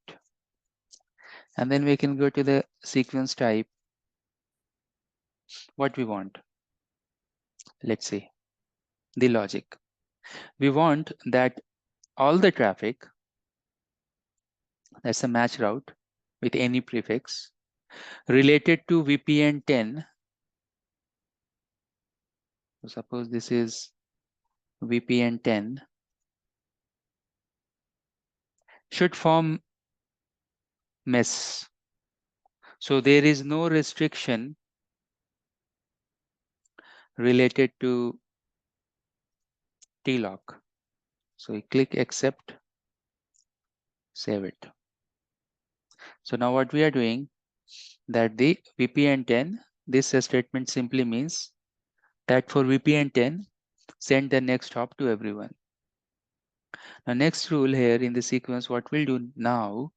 And then we can go to the sequence type, what we want. Let's see the logic. We want that all the traffic, that's a match route with any prefix related to VPN 10. So suppose this is VPN 10, should form mess. So there is no restriction related to TLOC. So we click accept, save it. So now what we are doing, that the VPN 10, this statement simply means that for VPN 10, send the next hop to everyone. Now next rule here in the sequence, what we'll do now,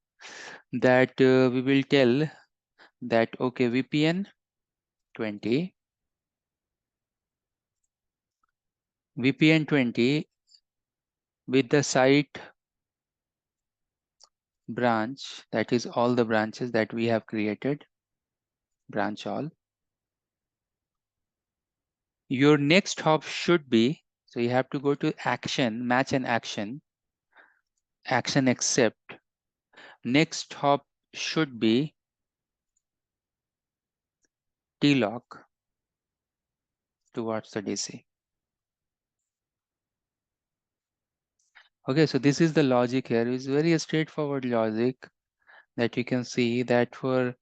that we will tell that, okay, VPN 20, VPN 20 with the site branch, that is all the branches that we have created, branch all. Your next hop should be, so you have to go to action, match an action, action accept. Next hop should be TLOC towards the DC. Okay, so this is the logic here. It's very straightforward logic that you can see that for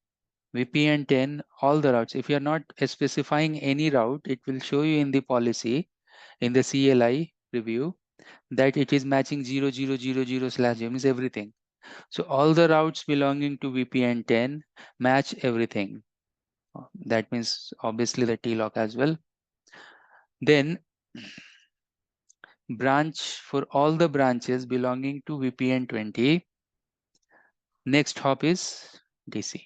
VPN 10, all the routes, if you're not specifying any route, it will show you in the policy, in the CLI review, that it is matching 0000/0 means everything. So all the routes belonging to VPN 10 match everything. That means obviously the TLOC as well. Then branch for all the branches belonging to VPN 20, next hop is DC.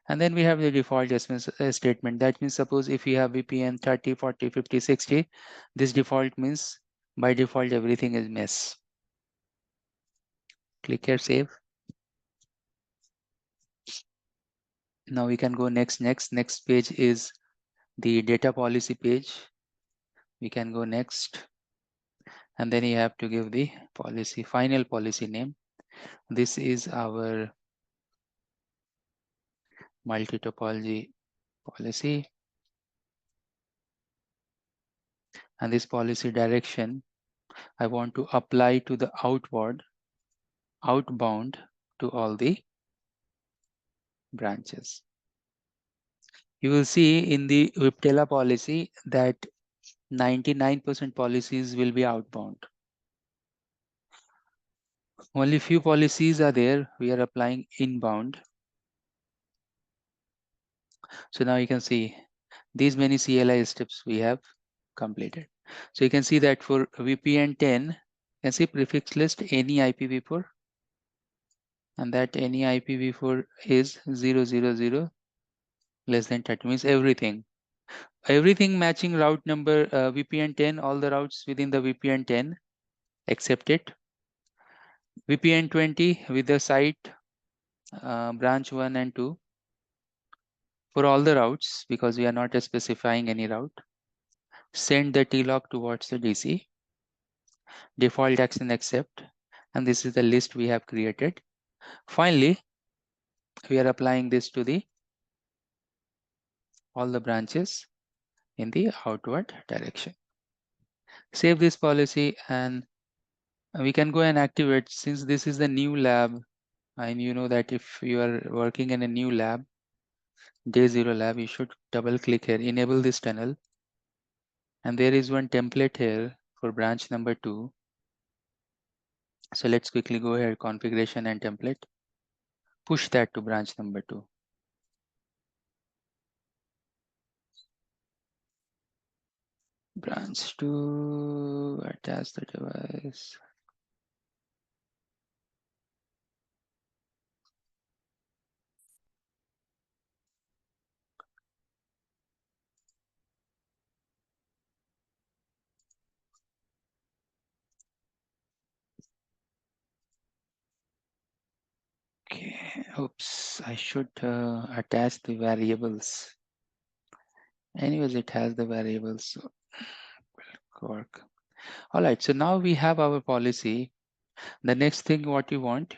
And then we have the default statement. That means suppose if you have VPN 30, 40, 50, 60, this default means by default everything is mess. Click here, save. Now we can go next page is the data policy page. We can go next. And then you have to give the policy, final policy name. This is our multi-topology policy. And this policy direction, I want to apply to the outbound to all the branches. You will see in the Viptela policy that 99% policies will be outbound. Only few policies are there. We are applying inbound. So now you can see these many CLI steps we have completed. So you can see that for VPN 10, you can see prefix list any IPv4, and that any IPv4 is 000 less than 30, means everything matching route number VPN 10, all the routes within the VPN 10 except it. VPN 20 with the site branch 1 and 2 for all the routes, because we are not specifying any route. Send the TLOC towards the DC. Default action accept, and this is the list we have created. Finally, we are applying this to the all the branches in the outward direction. Save this policy and we can go and activate. Since this is the new lab, and you know that if you are working in a new lab, day 0 lab, you should double click here, enable this tunnel. And there is one template here for branch number 2. So let's quickly go here, configuration and template. Push that to branch number 2. Branch 2, attach the device. Okay, oops, I should attach the variables. Anyways, it has the variables, so will work. All right, so now we have our policy. The next thing what you want,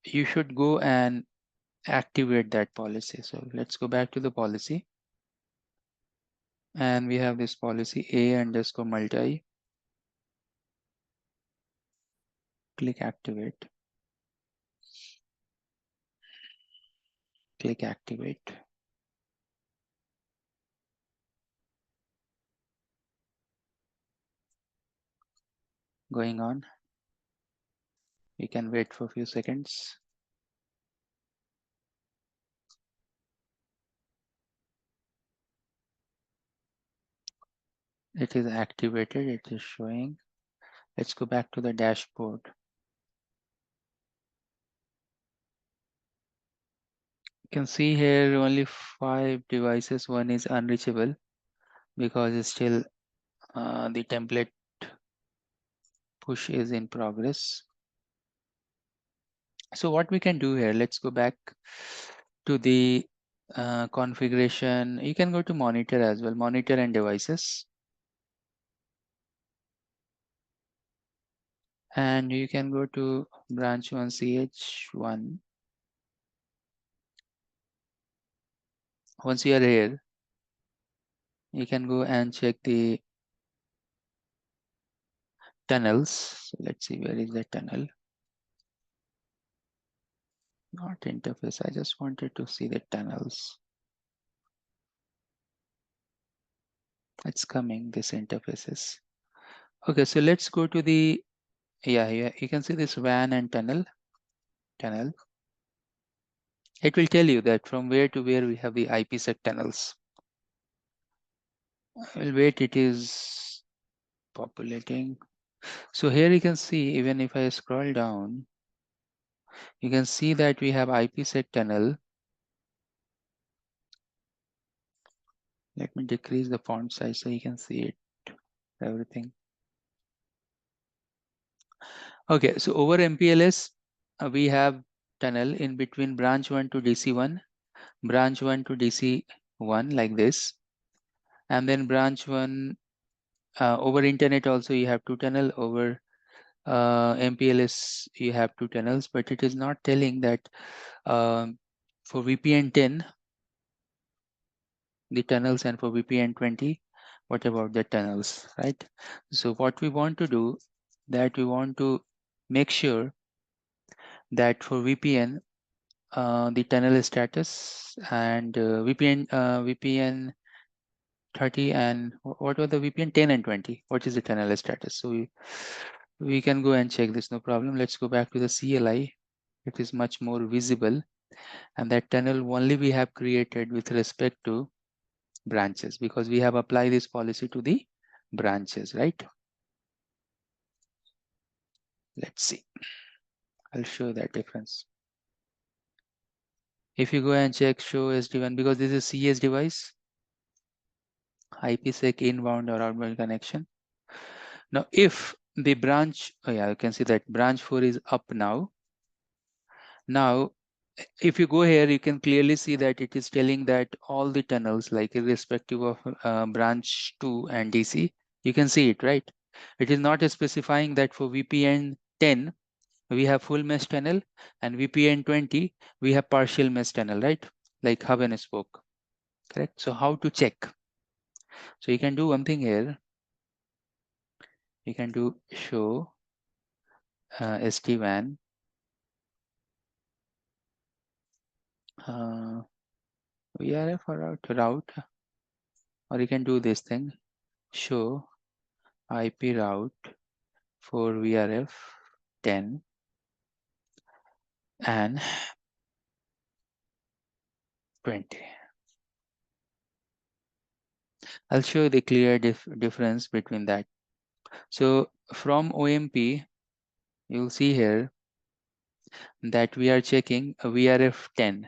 you should go and activate that policy. So let's go back to the policy. And we have this policy A_multi. Click activate. Click activate. Going on. We can wait for a few seconds. It is activated, it is showing. Let's go back to the dashboard. You can see here only 5 devices. One is unreachable because it's still the template push is in progress. So what we can do here, let's go back to the configuration. You can go to monitor as well, monitor and devices. And you can go to branch 1 cEdge1. Once you are here, you can go and check the tunnels. So let's see, where is the tunnel? Not interface, I just wanted to see the tunnels. It's coming, this interfaces. Okay, so let's go to the, yeah, you can see this WAN and tunnel. It will tell you that from where to where we have the IPsec tunnels. I will wait, it is populating. So here you can see, even if I scroll down, you can see that we have IPsec tunnel Let me decrease the font size so you can see it, everything. Okay, so over MPLS, we have tunnel in between branch 1 to DC1, branch 1 to DC1 like this. And then branch 1 over internet also you have 2 tunnel, over MPLS you have 2 tunnels, but it is not telling that for VPN 10 the tunnels, and for VPN 20 what about the tunnels, right? So what we want to do, that we want to make sure that for VPN the tunnel status and VPN 30 and what were the VPN 10 and 20, what is the tunnel status? So we can go and check this, no problem. Let's go back to the CLI. It is much more visible, and that tunnel only we have created with respect to branches, because we have applied this policy to the branches, right? Let's see, I'll show that difference. If you go and check show SD-WAN, because this is CS device, IPsec inbound or outbound connection. Now if the branch, oh yeah, you can see that branch 4 is up now. Now if you go here, you can clearly see that it is telling that all the tunnels, like irrespective of branch 2 and DC, you can see it, right? It is not specifying that for VPN 10 we have full mesh tunnel, and VPN 20 we have partial mesh tunnel, right? Like hub and spoke, correct? So how to check? So you can do one thing here. You can do show SD-WAN VRF or route, or you can do this thing, show IP route for VRF 10 and 20. I'll show you the clear difference between that. So from OMP, you'll see here that we are checking a VRF 10.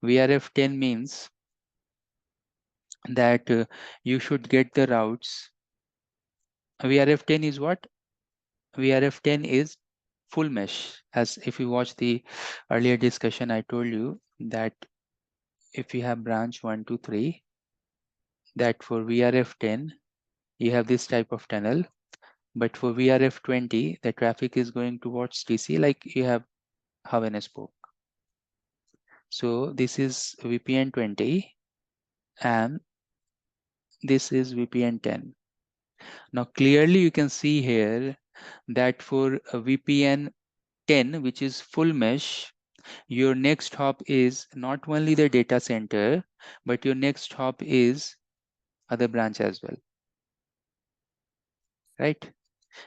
VRF 10 means that you should get the routes. VRF 10 is what? VRF 10 is full mesh. As if you watch the earlier discussion, I told you that if you have branch 1, 2, 3, that for VRF 10, you have this type of tunnel. But for VRF 20, the traffic is going towards DC, like you have hub and spoke. So this is VPN 20 and this is VPN 10. Now clearly you can see here that for a VPN 10, which is full mesh, your next hop is not only the data center, but your next hop is other branch as well, right?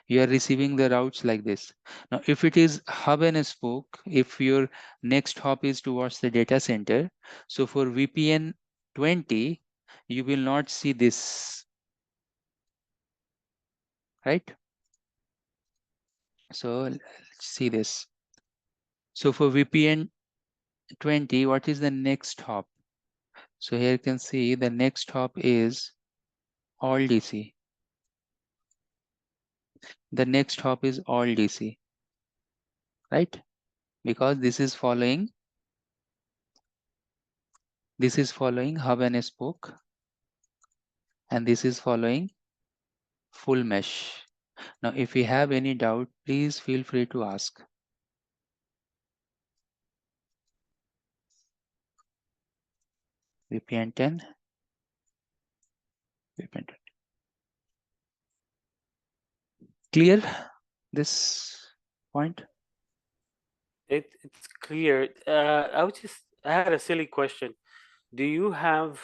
You are receiving the routes like this. Now, if it is hub and spoke, if your next hop is towards the data center, so for VPN 20, you will not see this, right? So let's see this. So for VPN 20, what is the next hop? So here you can see the next hop is all DC. The next hop is all DC, right? Because this is following hub and spoke, and this is following full mesh. Now, if you have any doubt, please feel free to ask. VPN 10, VPN 20. Clear this point? It's clear. I had a silly question. Do you have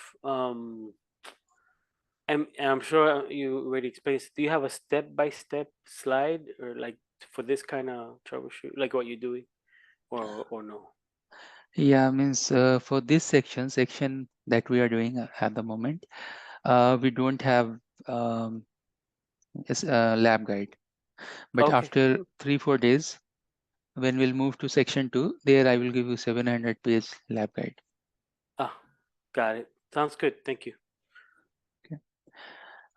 and I'm sure you already explained this, do you have a step-by-step slide or like for this kind of troubleshoot, like what you're doing, or no? Yeah, means for this section that we are doing at the moment, we don't have lab guide. But Okay. after 3-4 days, when we'll move to section 2, there I will give you 700 page lab guide. Ah, got it. Sounds good. Thank you.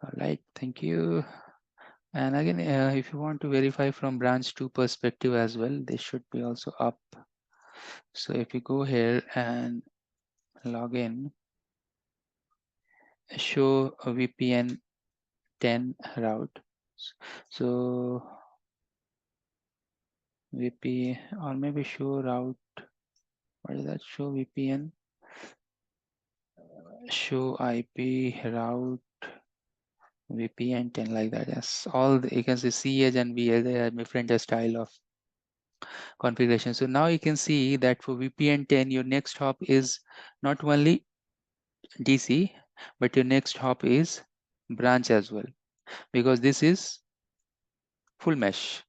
All right, thank you. And again, if you want to verify from branch 2 perspective as well, they should be also up. So if you go here and log in, show a VPN 10 route. So VP or maybe show route. What is that? Show VPN, show IP route, VPN 10 like that. Yes, all you can see cEdge and vEdge, they have different style of configuration. So now you can see that for VPN 10, your next hop is not only DC, but your next hop is branch as well, because this is full mesh.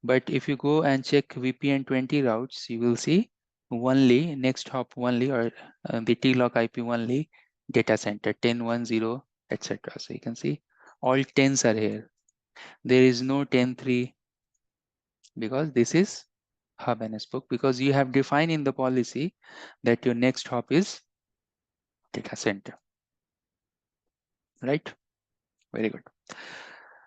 But if you go and check VPN 20 routes, you will see only next hop only, or the TLOC IP only data center 10.10, etc. So you can see all 10s are here. There is no 10.3 because this is hub and spoke, because you have defined in the policy that your next hop is data center, right? Very good.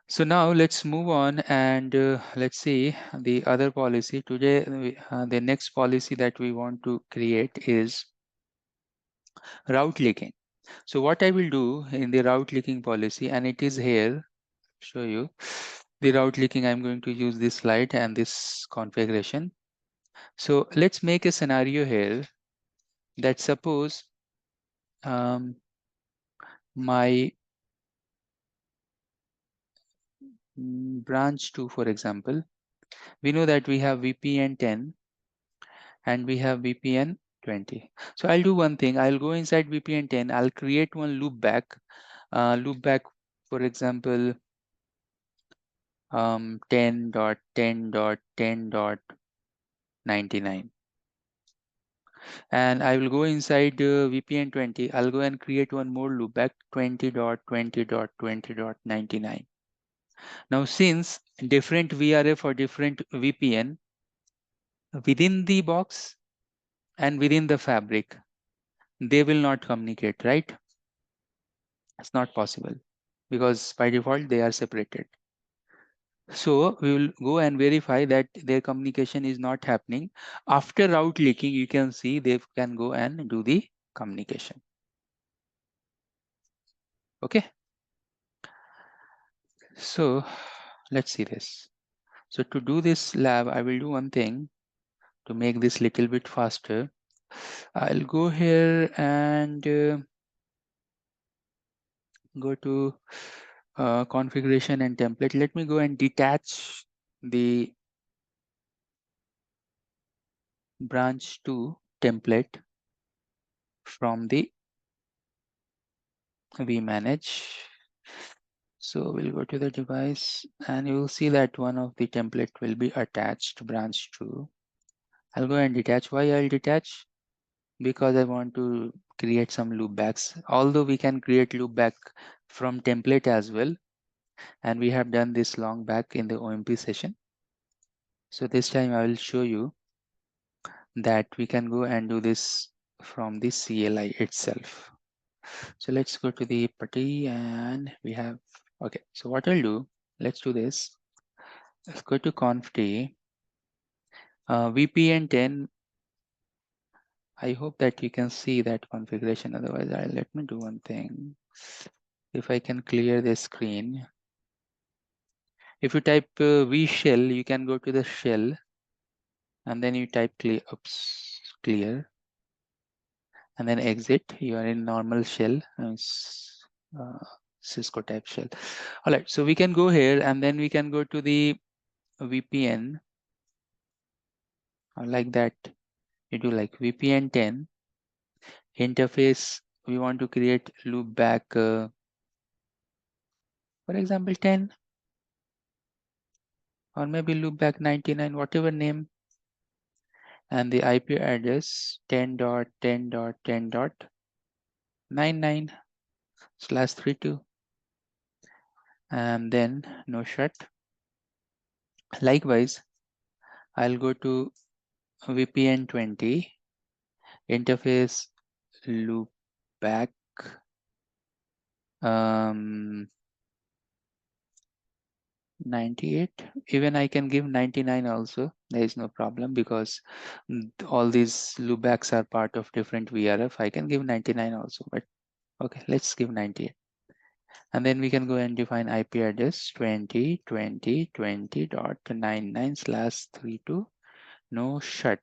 So now let's move on and let's see the other policy. Today, the next policy that we want to create is route leaking. So what I will do in the route leaking policy, and it is here, show you the route leaking. I'm going to use this slide and this configuration. So let's make a scenario here that suppose my branch 2, for example, we know that we have VPN 10 and we have VPN 20. So I'll do one thing. I'll go inside VPN 10. I'll create one loopback. Loopback, for example, 10.10.10.99. And I will go inside VPN 20. I'll go and create one more loopback 20.20.20.99. Now, since different VRF or different VPN within the box and within the fabric, they will not communicate, right? It's not possible because by default they are separated. So we will go and verify that their communication is not happening. After route leaking, you can see they can go and do the communication. Okay. So let's see this. So to do this lab, I will do one thing to make this little bit faster. I'll go here and go to configuration and template. Let me go and detach the branch 2 template from the vManage. So we'll go to the device and you will see that one of the template will be attached to branch 2. I'll go and detach. Why I'll detach? Because I want to create some loopbacks. Although we can create loopback from template as well. And we have done this long back in the OMP session. So this time I will show you that we can go and do this from the CLI itself. So let's go to the putty and we have, okay. So what I'll do, let's do this. Let's go to conft VPN 10. I hope that you can see that configuration. Otherwise, let me do one thing. If I can clear the screen. If you type vshell, you can go to the shell and then you type clear, clear, and then exit. You are in normal shell, Cisco type shell. All right, so we can go here and then we can go to the VPN like that. You do like VPN 10 interface. We want to create loopback, for example, 10 or maybe loopback 99, whatever name, and the IP address 10.10.10.99/32, and then no shut. Likewise, I'll go to VPN 20 interface loopback 98. Even I can give 99 also. There is no problem because all these loopbacks are part of different VRF. I can give 99 also, but okay, let's give 98. And then we can go and define IP address 20.20.20.99/32. No shut.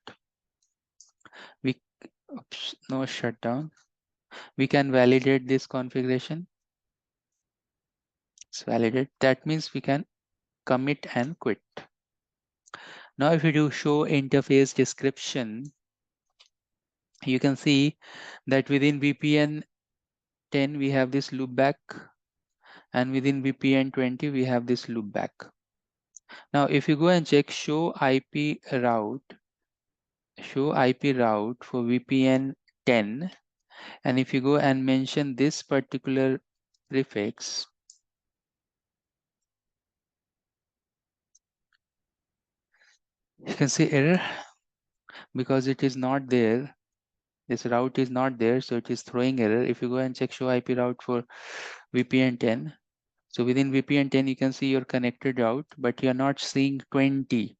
No shutdown. We can validate this configuration. It's validate. That means we can commit and quit. Now, if you do show interface description, you can see that within VPN 10 we have this loopback, and within VPN 20 we have this loopback. Now, if you go and check show IP route for VPN 10, and if you go and mention this particular prefix, you can see error because it is not there. This route is not there, so it is throwing error. If you go and check show IP route for VPN 10, so within VPN 10 you can see your connected route, but you're not seeing 20.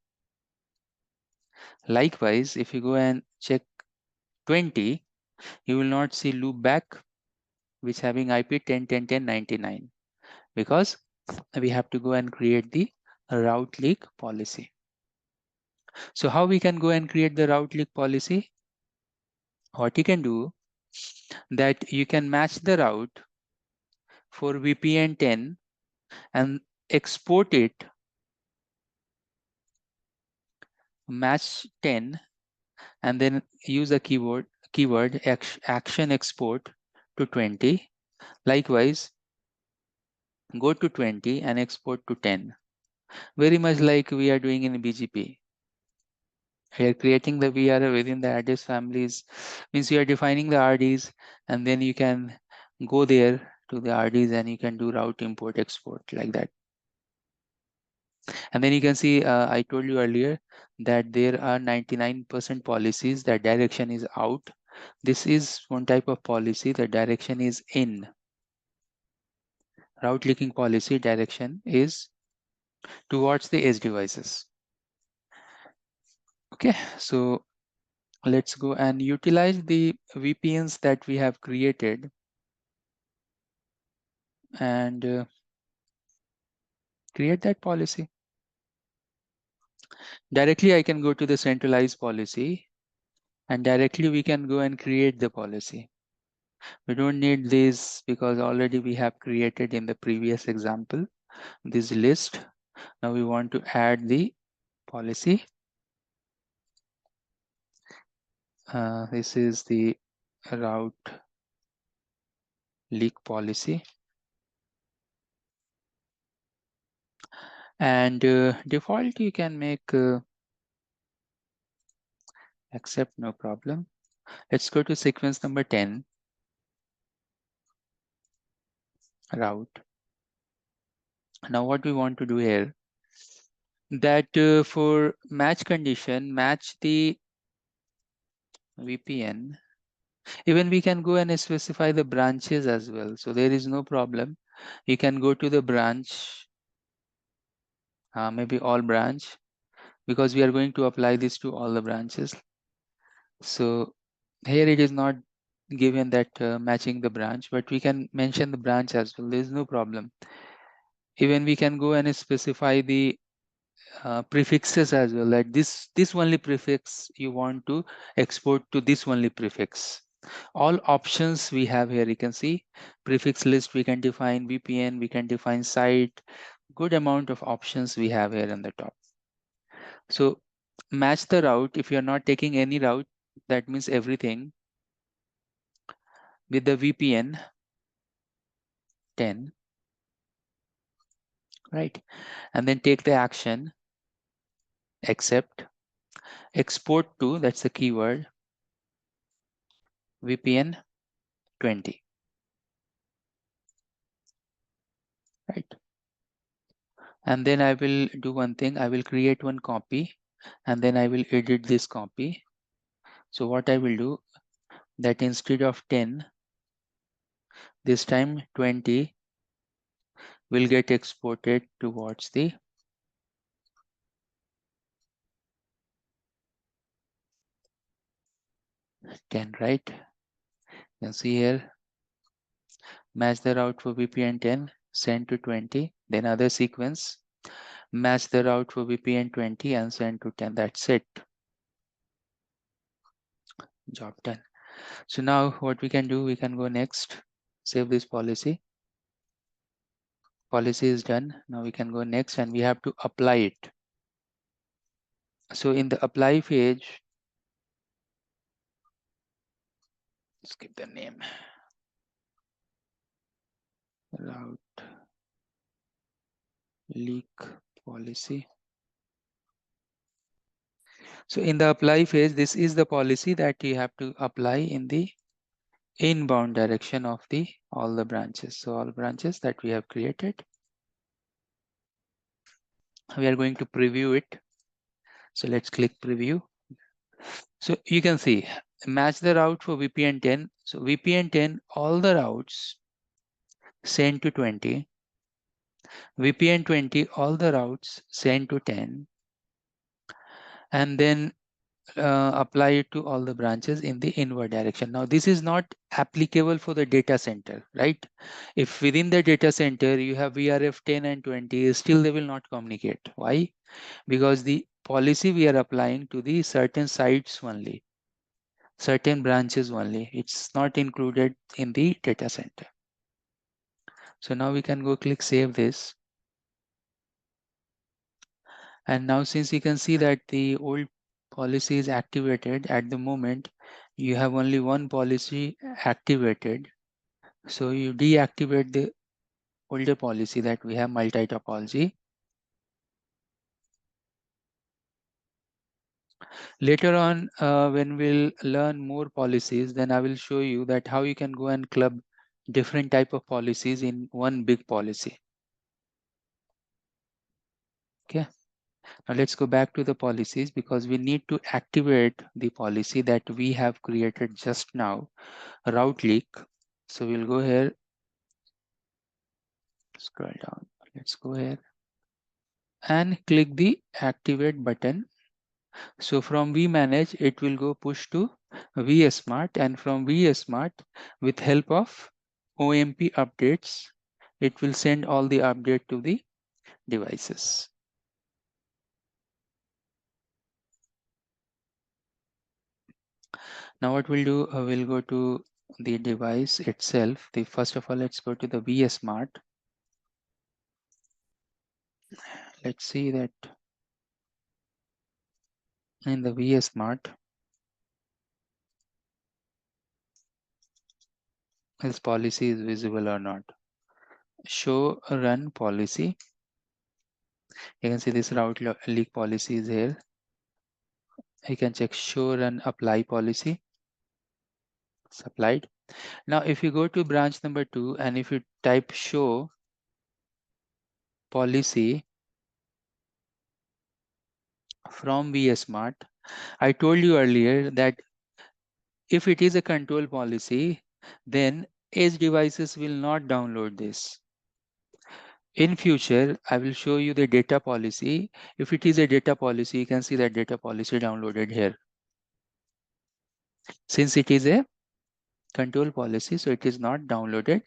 Likewise, if you go and check 20, you will not see loopback which having IP 10.10.10.99 because we have to go and create the route leak policy. So how we can go and create the route leak policy? What you can do, that you can match the route for VPN 10 and export it, match 10, and then use a keyword action export to 20. Likewise, go to 20 and export to 10. Very much like we are doing in BGP. Here, creating the VRF within the address families means you are defining the RDs, and then you can go there to the RDs and you can do route import export like that. And then you can see I told you earlier that there are 99% policies that direction is out. This is one type of policy, the direction is in. Route leaking policy direction is towards the edge devices. Okay, so let's go and utilize the VPNs that we have created and create that policy. Directly, I can go to the centralized policy and directly we can go and create the policy. We don't need this because already we have created in the previous example this list. Now we want to add the policy. This is the route leak policy. And default you can make accept, no problem. Let's go to sequence number 10, route. Now what we want to do here, that for match condition, match the VPN. Even we can go and specify the branches as well. So there is no problem. You can go to the branch, maybe all branch, because we are going to apply this to all the branches. So here it is not given that matching the branch, but we can mention the branch as well. There is no problem. Even we can go and specify the prefixes as well, like this only prefix you want to export to this only prefix. All options we have here, you can see prefix list, we can define VPN, we can define site, good amount of options we have here on the top. So match the route. If you're not taking any route, that means everything with the VPN 10, right? And then take the action, accept, export to, that's the keyword, VPN 20, right? And then I will do one thing, I will create one copy and then I will edit this copy. So what I will do, that instead of 10, this time 20 will get exported towards the 10, right? You can see here, match the route for VPN 10, send to 20, then other sequence, match the route for VPN 20 and send to 10. That's it. Job done. So now what we can do, we can go next, save this policy. Policy is done. Now we can go next and we have to apply it. So in the apply page, skip the name, route leak policy. So in the apply phase, this is the policy that you have to apply in the inbound direction of the all the branches. So all branches that we have created, we are going to preview it. So let's click preview. So you can see match the route for VPN 10. So VPN 10, all the routes send to 20. VPN 20, all the routes send to 10. And then apply it to all the branches in the inward direction. Now this is not applicable for the data center, right? If within the data center you have VRF 10 and 20, still they will not communicate. Why? Because the policy we are applying to the certain sites only, certain branches only. It's not included in the data center. So now we can go click save this. And now since you can see that the old policy is activated at the moment, you have only one policy activated. So you deactivate the older policy that we have, multi-topology. Later on, when we'll learn more policies, then I will show you that how you can go and club different type of policies in one big policy. Okay. Now let's go back to the policies because we need to activate the policy that we have created just now, route leak. So we'll go here, scroll down. Let's go here and click the activate button. So from vManage, it will go push to vSmart, and from vSmart, with help of OMP updates, it will send all the update to the devices. Now what we'll do, we'll go to the device itself. First of all, let's go to the vSmart. Let's see that in the vSmart, this policy is visible or not. Show run policy. You can see this route leak policy is here. You can check show run apply policy. It's applied. Now if you go to branch number 2 and if you type show policy from vSmart, I told you earlier that if it is a control policy, then edge devices will not download this. In future, I will show you the data policy. If it is a data policy, you can see that data policy downloaded here. Since it is a control policy, so it is not downloaded,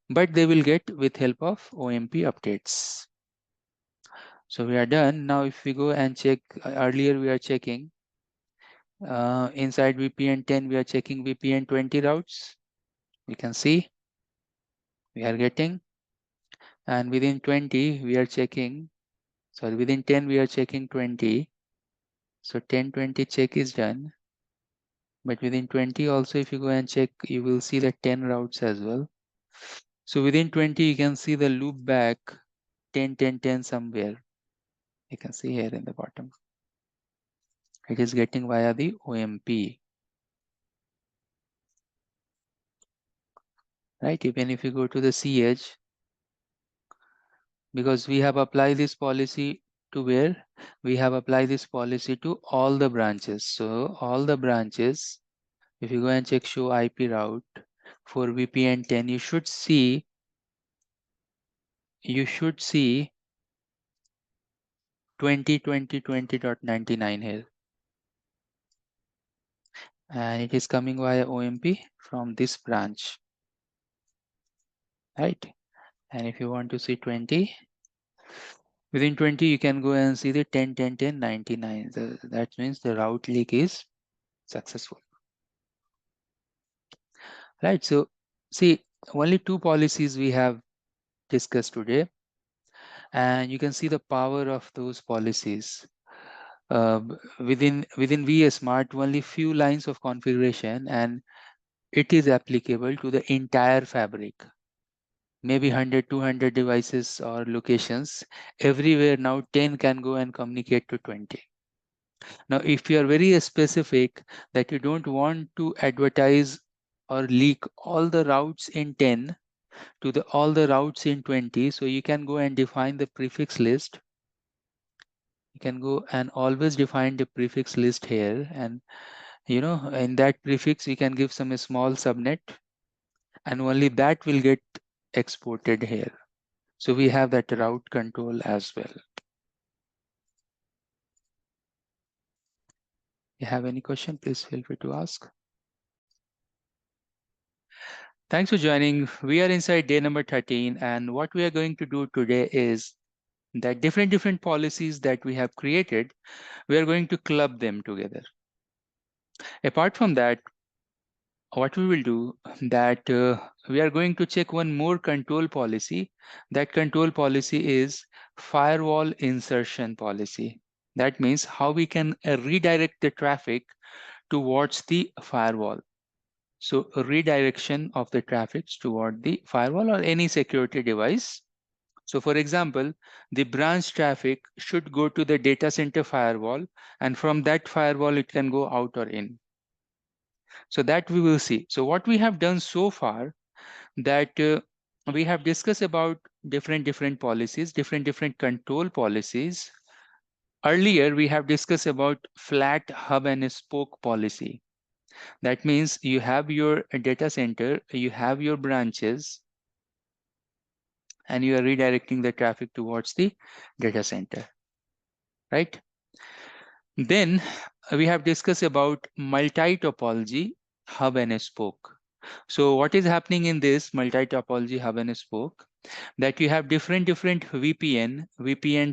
but they will get with help of OMP updates. So we are done. Now if we go and check, earlier we are checking inside VPN 10, we are checking VPN 20 routes. We can see we are getting, and within 20 we are checking, sorry, within 10 we are checking 20. So 10-20 check is done. But within 20 also, if you go and check, you will see the 10 routes as well. So within 20, you can see the loop back 10-10-10 somewhere. You can see here in the bottom. It is getting via the OMP. Right? Even if you go to the cEdge, because we have applied this policy to where? We have applied this policy to all the branches. So all the branches, if you go and check show IP route for VPN 10, you should see 20.20.20.99 here. and it is coming via OMP from this branch, right? And if you want to see 20, within 20, you can go and see the 10, 10, 10, 99. That means the route leak is successful, right? So see, only 2 policies we have discussed today, and you can see the power of those policies. Within vSmart, only few lines of configuration, and it is applicable to the entire fabric. Maybe 100, 200 devices or locations. Everywhere now 10 can go and communicate to 20. Now, if you are very specific that you don't want to advertise or leak all the routes in 10 to all the routes in 20, so you can go and define the prefix list. You can go and always define the prefix list here, and in that prefix you can give some small subnet, and only that will get exported here. So we have that route control as well. You have any question, please feel free to ask. Thanks for joining. We are inside day number 13, and what we are going to do today is that different policies that we have created, we are going to club them together. Apart from that, what we will do that we are going to check one more control policy. That control policy is firewall insertion policy. That means how we can redirect the traffic towards the firewall. So a redirection of the traffic toward the firewall or any security device. So for example, the branch traffic should go to the data center firewall, and from that firewall, it can go out or in. So that we will see. So what we have done so far, that we have discussed about different policies, different control policies. Earlier, we have discussed about flat hub and spoke policy. That means you have your data center, you have your branches, and you are redirecting the traffic towards the data center, right? Then we have discussed about multi-topology hub and spoke. So what is happening in this multi-topology hub and spoke? That you have different VPN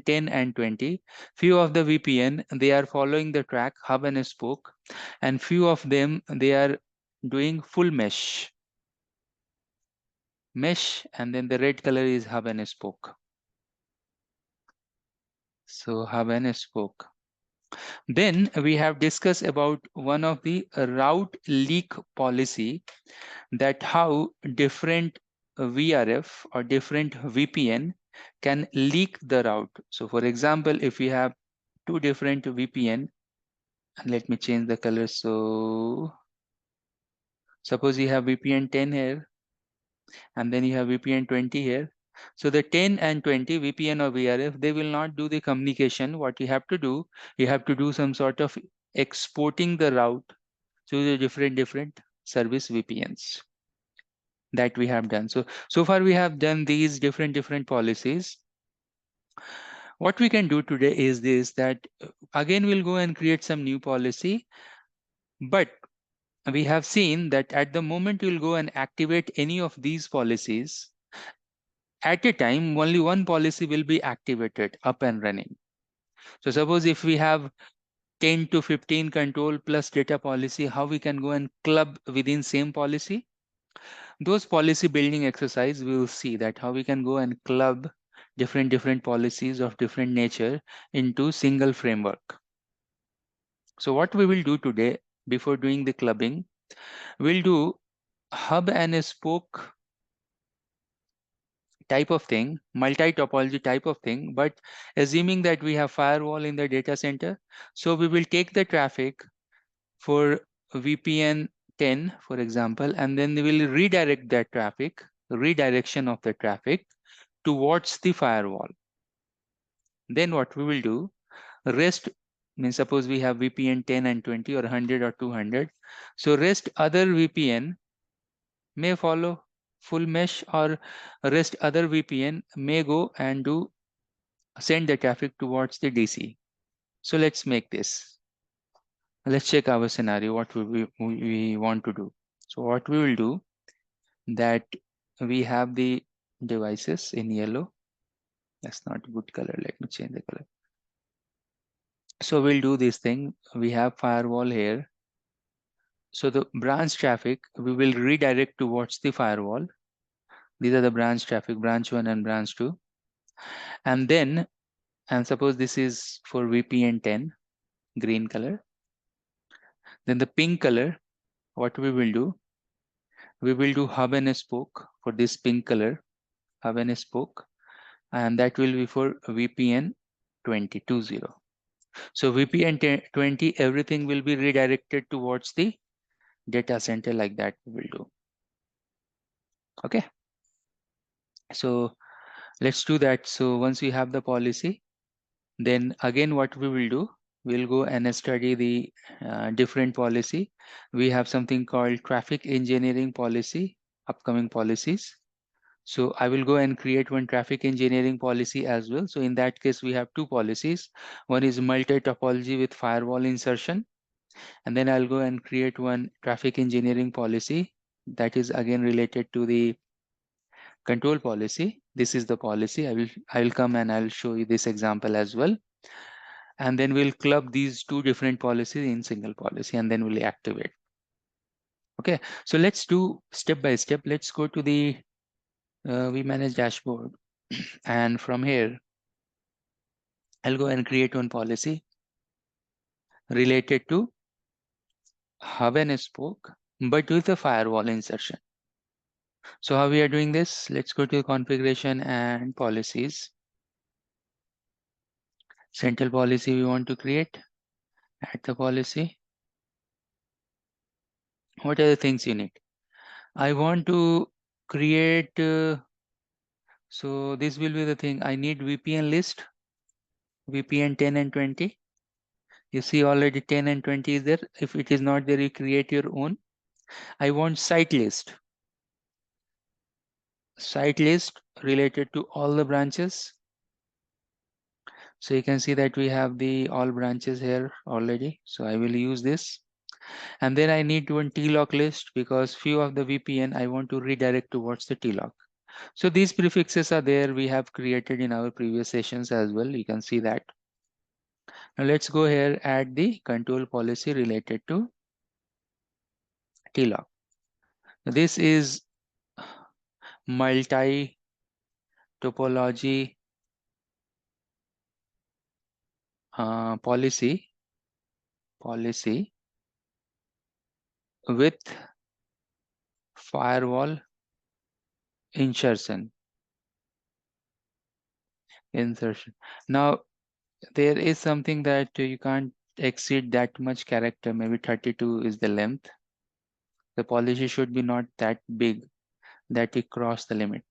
10 and 20. Few of the VPN, they are following the track hub and spoke, and few of them, they are doing full mesh, and then the red color is hub and spoke. So hub and spoke. Then we have discussed about one of the route leak policy, that how different VRF or different VPN can leak the route. So for example, if we have 2 different VPN, and let me change the color. So suppose you have VPN 10 here, and then you have VPN 20 here. So the 10 and 20 VPN or VRF, they will not do the communication. What you have to do, you have to do some sort of exporting the route to the different service VPNs that we have done. So far we have done these different policies. What we can do today is this, that again we'll go and create some new policy, but we have seen that at the moment you'll go and activate any of these policies, at a time only one policy will be activated, up and running. So suppose if we have 10 to 15 control plus data policy, how we can go and club within same policy? Those policy building exercise, we will see that how we can go and club different policies of different nature into single framework. So what we will do today, before doing the clubbing, we'll do hub and spoke type of thing, multi-topology type of thing, but assuming that we have firewall in the data center. So we will take the traffic for VPN 10, for example, and then we will redirect that traffic, redirection of the traffic towards the firewall. Then what we will do, rest means suppose we have VPN 10 and 20 or 100 or 200. So rest other VPN may follow full mesh, or rest other VPN may go and send the traffic towards the DC. So let's make this. let's check our scenario, what we want to do. So what we will do, that we have the devices in yellow. That's not a good color. Let me change the color. So we'll do this thing. We have firewall here. So the branch traffic, we will redirect towards the firewall. These are the branch traffic, branch 1 and branch 2. And then, and suppose this is for VPN 10, green color. Then the pink color, what we will do, we will do hub and spoke for this pink color, hub and spoke, and that will be for VPN 2020. So VPN 20, everything will be redirected towards the data center, like that we will do. Okay. So let's do that. So once we have the policy, then again what we will do, we'll go and study the different policy. We have something called traffic engineering policy, upcoming policies. So I will go and create one traffic engineering policy as well. So in that case, we have two policies. One is multi-topology with firewall insertion. And then I'll go and create one traffic engineering policy that is again related to the control policy. This is the policy. I will come and I'll show you this example as well. And then we'll club these two different policies in single policy, and then we'll activate. Okay, so let's do step by step. Let's go to the vManage dashboard. And from here, I'll go and create one policy related to hub and spoke, but with a firewall insertion. So how we are doing this? Let's go to configuration and policies. Central policy we want to create. Add the policy. What are the things you need? I want to create, so this will be the thing. I need VPN list, VPN 10 and 20. You see already 10 and 20 is there. If it is not there, you create your own. I want site list. Site list related to all the branches. So you can see that we have the all branches here already. So I will use this. And then I need one TLOC list, because few of the VPN I want to redirect towards the TLOC. So these prefixes are there. We have created in our previous sessions as well. You can see that. Now let's go here, add the control policy related to TLOC. This is multi-topology policy with firewall insertion. Now there is something that you can't exceed that much character. Maybe 32 is the length. The policy should be not that big that it cross the limit.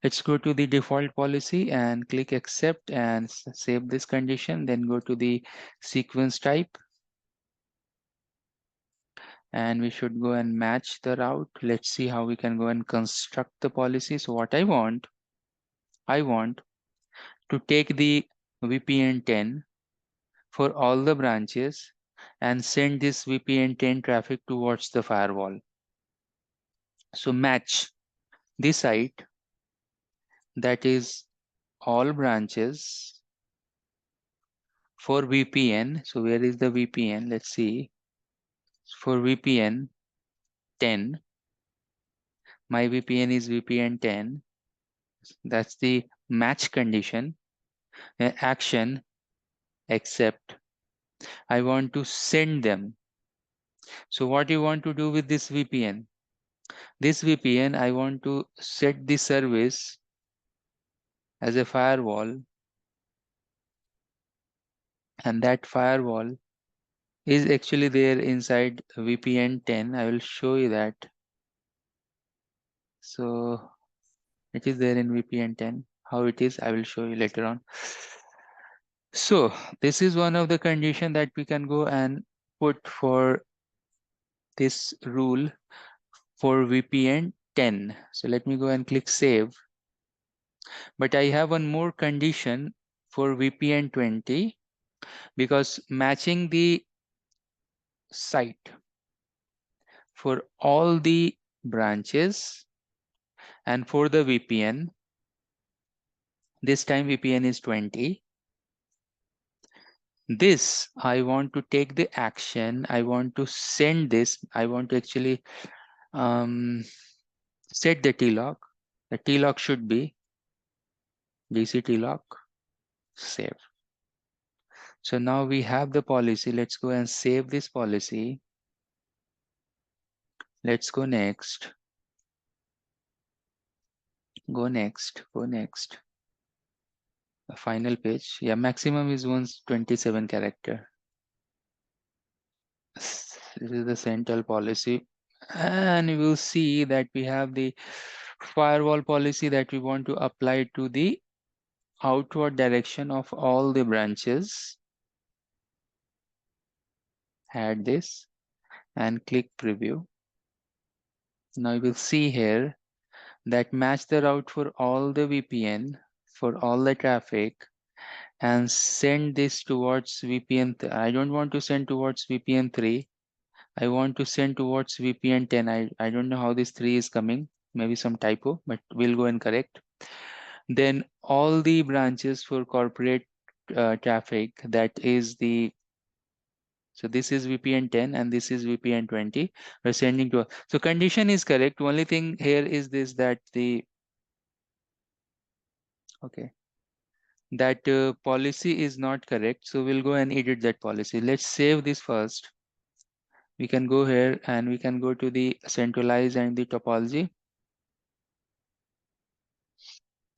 Let's go to the default policy and click accept and save this condition. Then go to the sequence type. And we should go and match the route. Let's see how we can go and construct the policy. So what I want to take the VPN 10 for all the branches and send this VPN 10 traffic towards the firewall. So match this site, that is all branches for VPN. So where is the VPN? Let's see. For VPN 10, my VPN is VPN 10. That's the match condition. Action, accept. I want to send them. So what you want to do with this VPN? This VPN, I want to set the service as a firewall, and that firewall is actually there inside VPN 10. I will show you that. So it is there in VPN 10. How it is, I will show you later on. So this is one of the conditions that we can go and put for this rule for VPN 10. So let me go and click save. But I have one more condition for VPN 20, because matching the site for all the branches, and for the VPN, this time VPN is 20. This, I want to take the action, I want to send this, I want to actually set the TLOC. The TLOC should be DC TLOC, save. So now we have the policy. Let's go and save this policy. Let's go next. Go next. Go next. The final page. Yeah, maximum is 127 character. This is the central policy. And you will see that we have the firewall policy that we want to apply to the outward direction of all the branches. Add this and click preview. Now you will see here that match the route for all the VPN, for all the traffic, and send this towards VPN. I don't want to send towards VPN 3. I want to send towards VPN 10. I don't know how this 3 is coming. Maybe some typo, but we'll go and correct. Then all the branches for corporate traffic, that is the, so this is VPN 10 and this is VPN 20. We're sending to, so condition is correct. Only thing here is this, that the, okay, that policy is not correct. So we'll go and edit that policy. Let's save this first. We can go here and we can go to the centralized and the topology,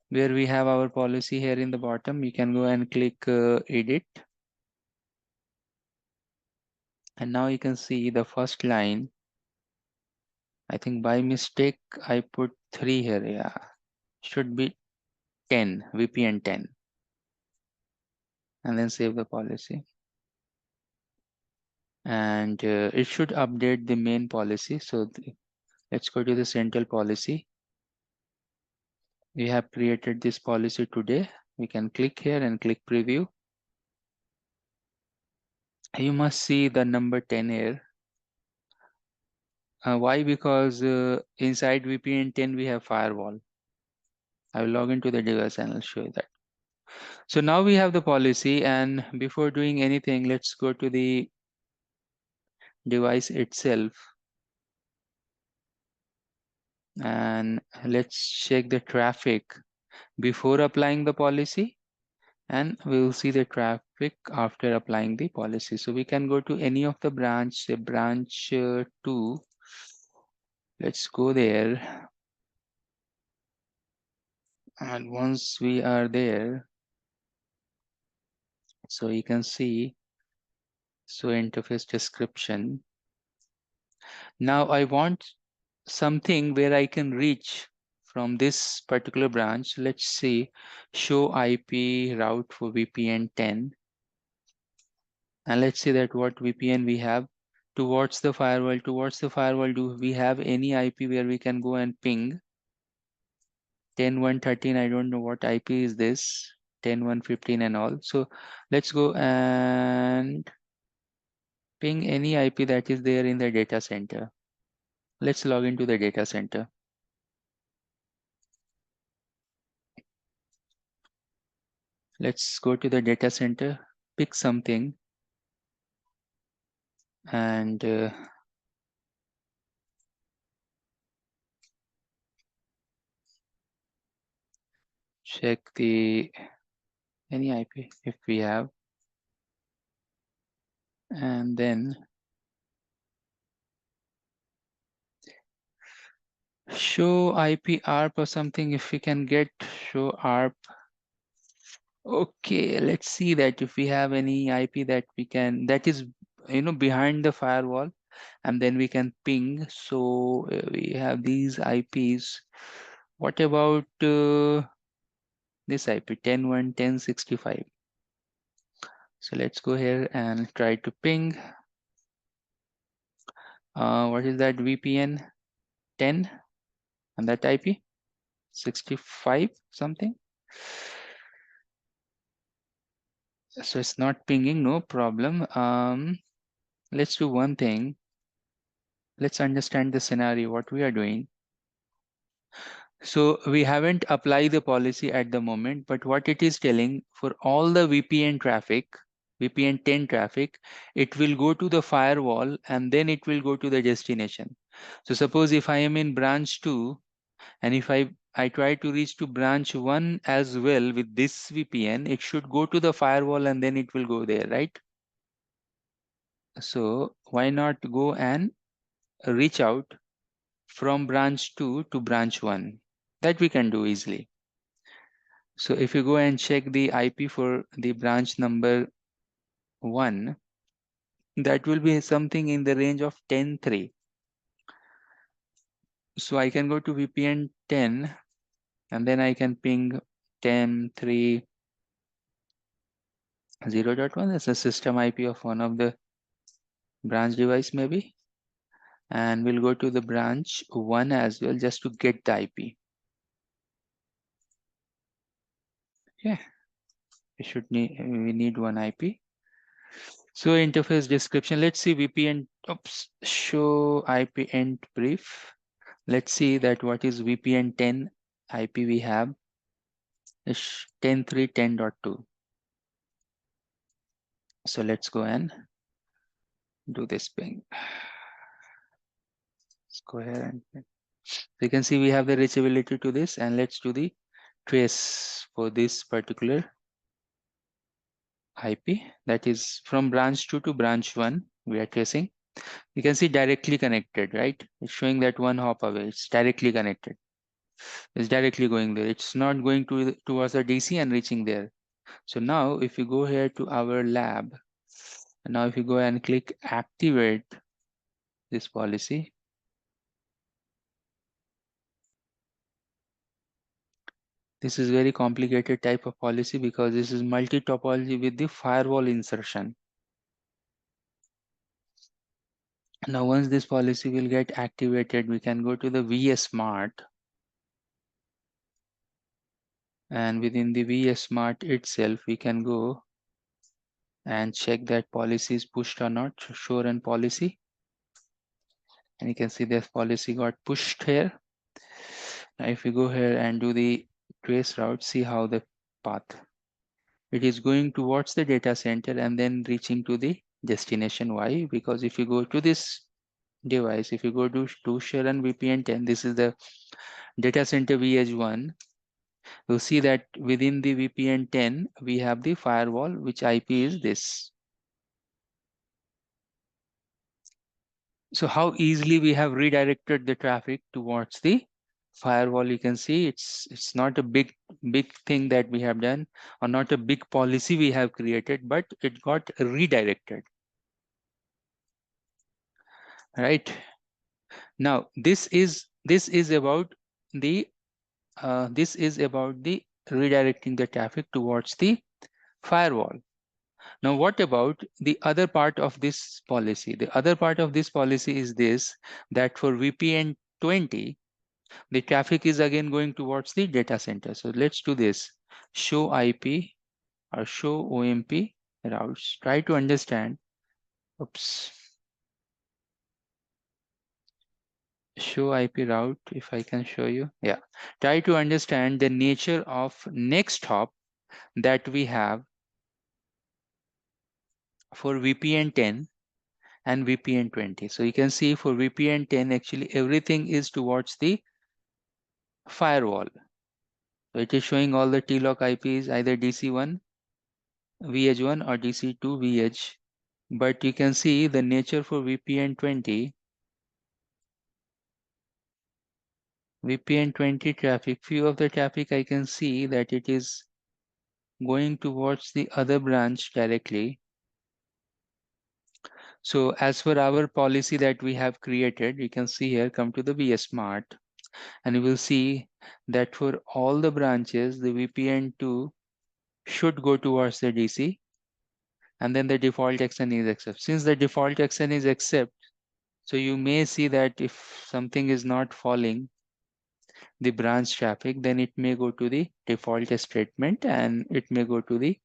where we have our policy here in the bottom. You can go and click edit. And now you can see the first line. I think by mistake, I put 3 here. Yeah, should be 10, VPN 10. And then save the policy. And it should update the main policy. So let's go to the central policy. We have created this policy today. We can click here and click preview. You must see the number 10 here. Why? Because inside VPN 10 we have firewall. I will log into the device and I'll show you that. So now we have the policy, and before doing anything, let's go to the device itself. And let's check the traffic before applying the policy, and we'll see the traffic after applying the policy. So we can go to any of the branch, say branch 2. Let's go there. And once we are there, so you can see, so interface description. Now I want something where I can reach from this particular branch. Let's see, show IP route for VPN 10. And let's see that what VPN we have towards the firewall. Towards the firewall, do we have any IP where we can go and ping? 10.1.13, I don't know what IP is this, 10.1.15 and all. So let's go and ping any IP that is there in the data center. Let's log into the data center. Let's go to the data center, pick something, and check the any IP if we have, and then show IP ARP or something. If we can get show ARP. Okay, let's see that if we have any IP that we can, that is, behind the firewall, and then we can ping. So we have these IPs. What about this IP 10.1.10.65? So let's go here and try to ping. What is that? VPN 10 and that IP 65 something. So it's not pinging, no problem. let's do one thing. Let's understand the scenario, what we are doing. So we haven't applied the policy at the moment, but what it is telling for all the VPN traffic, VPN 10 traffic, it will go to the firewall and then it will go to the destination. So suppose if I am in branch 2 and if I try to reach to branch 1 as well with this VPN, it should go to the firewall and then it will go there, right? So why not go and reach out from branch 2 to branch 1? That we can do easily. So if you go and check the IP for the branch number 1, that will be something in the range of 10.3. So I can go to VPN 10 and then I can ping 10.3.0.1. That's a system IP of one of the branch device maybe. And we'll go to the branch 1 as well just to get the IP. Yeah, we need one IP. So interface description, let's see VPN, show IP end brief. Let's see that what is VPN 10 IP we have is 10.3.10.2. So let's go and do this ping. Let's go ahead and so you can see we have the reachability to this, and let's do the trace for this particular IP, that is from branch 2 to branch 1 we are tracing. You can see directly connected, right? It's showing that one hop away. It's directly connected. It's directly going there. It's not going towards the DC and reaching there. So now if you go here to our lab, and now if you go and click activate this policy, this is very complicated type of policy because this is multi-topology with the firewall insertion. Now once this policy will get activated, we can go to the vSmart, and within the vSmart itself we can go and check that policy is pushed or not. Show run policy, and you can see this policy got pushed here. Now if we go here and do the trace route, see how the path, it is going towards the data center and then reaching to the destination. Why? Because if you go to this device, if you go to share and VPN 10, this is the data center vEdge 1. You'll see that within the VPN 10 we have the firewall, which IP is this. So how easily we have redirected the traffic towards the firewall. You can see it's not a big thing that we have done, or not a big policy we have created, but it got redirected. Right now, this is about the redirecting the traffic towards the firewall. Now, what about the other part of this policy? The other part of this policy is this, that for VPN 20, the traffic is again going towards the data center. So let's do this. Show IP or show OMP routes. Try to understand. Oops. Show IP route, if I can show you. Yeah. Try to understand the nature of next hop that we have for VPN 10 and VPN 20. So you can see for VPN 10, actually everything is towards the firewall. So it is showing all the TLOC IPs, either DC1, vEdge1 or DC2 vEdge. But you can see the nature for VPN 20. VPN 20 traffic, few of the traffic I can see that it is going towards the other branch directly. So as per our policy that we have created, you can see here, come to the vSmart, and you will see that for all the branches, the VPN2 should go towards the DC, and then the default XN is accept. Since the default XN is accept, so you may see that if something is not falling, the branch traffic, then it may go to the default statement and it may go to the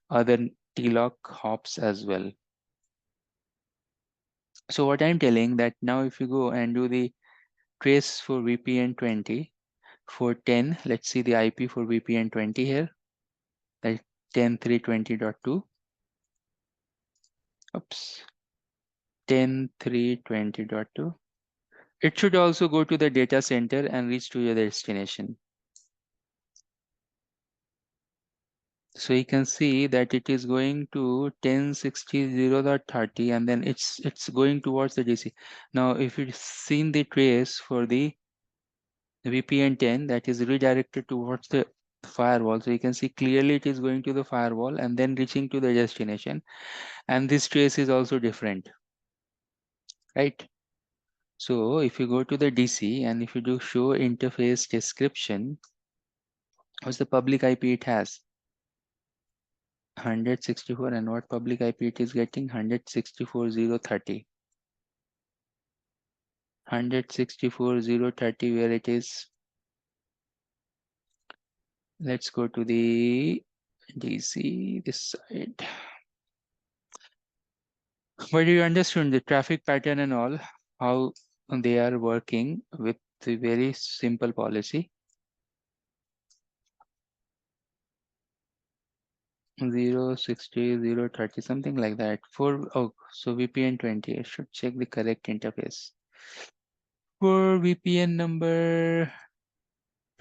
other TLOC hops as well. So what I'm telling that now if you go and do the trace for VPN 20 for 10, let's see the IP for VPN 20 here, that 10.320.2. Oops, 10.320.2. It should also go to the data center and reach to your destination. So you can see that it is going to 10.60.0.30 and then it's going towards the DC. Now if you've seen the trace for the VPN 10, that is redirected towards the firewall. So you can see clearly it is going to the firewall and then reaching to the destination. And this trace is also different, right? So if you go to the DC and if you do show interface description, what's the public IP it has? 164, and what public IP it is getting? 164.0.30. 164.0.30 where it is. Let's go to the DC, this side. But you understood the traffic pattern and all, how they are working with the very simple policy. 0.60, 0.30, something like that. So VPN 20, I should check the correct interface. For VPN number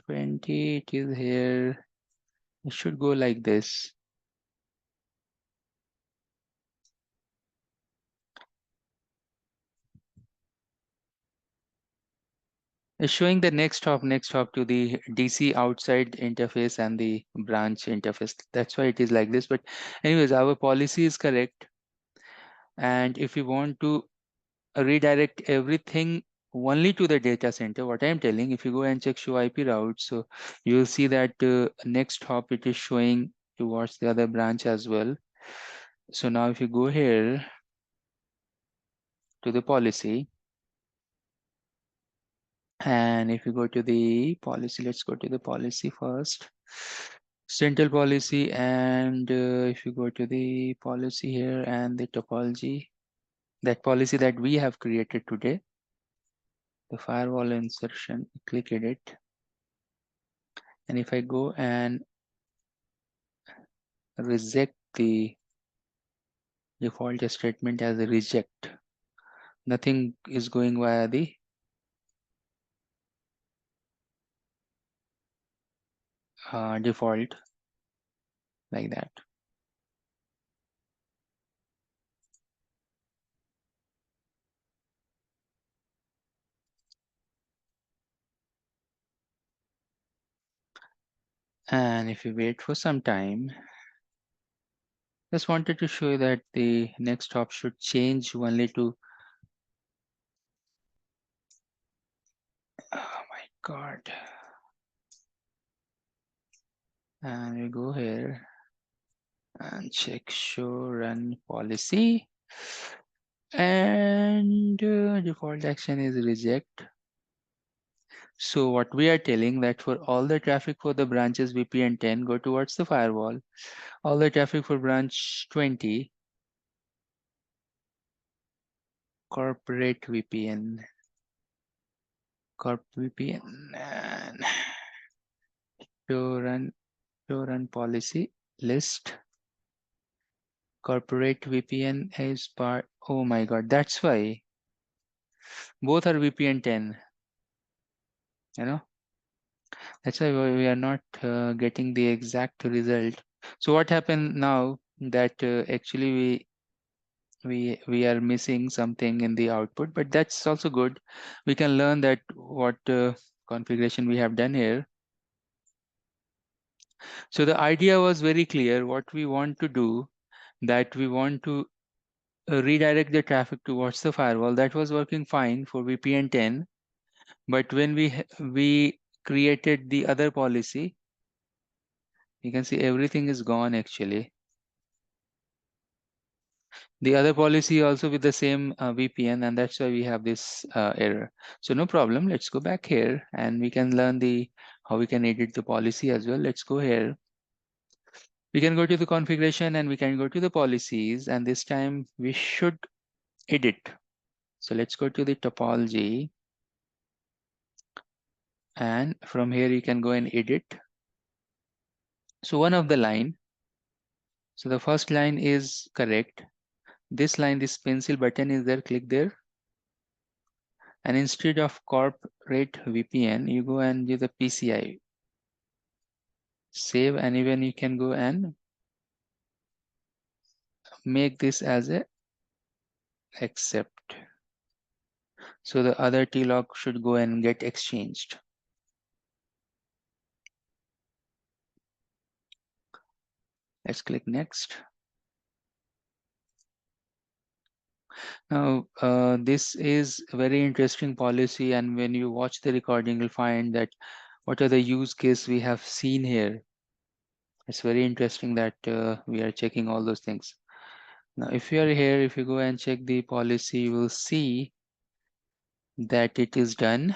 20, it is here. It should go like this. It's showing the next hop to the DC outside interface and the branch interface. That's why it is like this. But anyways, our policy is correct. And if you want to redirect everything only to the data center, what I'm telling, if you go and check show IP route, so you'll see that next hop it is showing towards the other branch as well. So now if you go here to the policy, and if you go to the policy, let's go to the policy first. Central policy, and if you go to the policy here and the topology, that policy that we have created today, the firewall insertion, click edit. And if I go and reject the default statement as a reject, nothing is going via the default like that. And if you wait for some time, just wanted to show you that the next hop should change only to, oh my God. And we go here and check show run policy, and default action is reject. So what we are telling that for all the traffic for the branches VPN 10 go towards the firewall, all the traffic for branch 20 corporate VPN, corp VPN, and show run policy list. Corporate VPN is part. Oh my God, that's why both are VPN 10. You know, that's why we are not getting the exact result. So what happened now that actually we are missing something in the output, but that's also good. We can learn that what configuration we have done here. So the idea was very clear. What we want to do, that we want to redirect the traffic towards the firewall. That was working fine for VPN 10, but when we created the other policy, you can see everything is gone actually. The other policy also with the same VPN, and that's why we have this error. So no problem. Let's go back here and we can learn how we can edit the policy as well. Let's go here. We can go to the configuration and we can go to the policies, and this time we should edit. So let's go to the topology. And from here you can go and edit. So one of the line. So the first line is correct. This line, this pencil button is there, click there. And instead of corporate VPN, you go and do the PCI. Save, and even you can go and make this as a accept. So the other TLOC should go and get exchanged. Let's click next. Now, this is a very interesting policy, and when you watch the recording, you'll find that what are the use case we have seen here. It's very interesting that we are checking all those things. Now, if you are here, if you go and check the policy, you will see that it is done.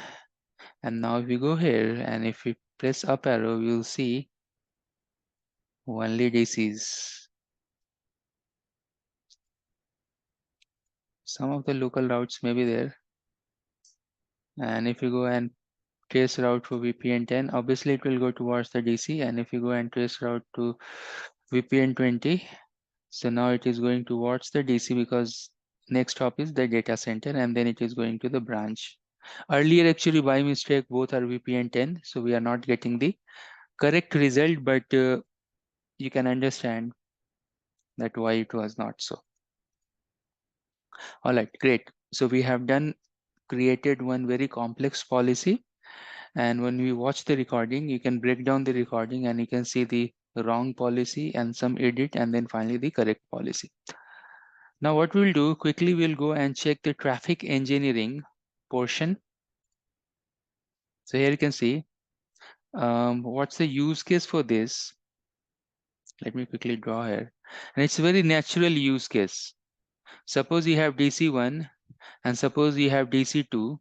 And now if we go here, and if we press up arrow, you'll see only DCs. Some of the local routes may be there. And if you go and trace route for VPN 10, obviously it will go towards the DC. And if you go and trace route to VPN 20, so now it is going towards the DC, because next stop is the data center, and then it is going to the branch. Earlier, actually, by mistake, both are VPN 10, so we are not getting the correct result, but you can understand that why it was not so. All right, great. So we have created one very complex policy. And when we watch the recording, you can break down the recording and you can see the wrong policy and some edit, and then finally the correct policy. Now what we'll do, quickly we'll go and check the traffic engineering portion. So here you can see what's the use case for this. Let me quickly draw here. And it's a very natural use case. Suppose you have DC1 and suppose you have DC2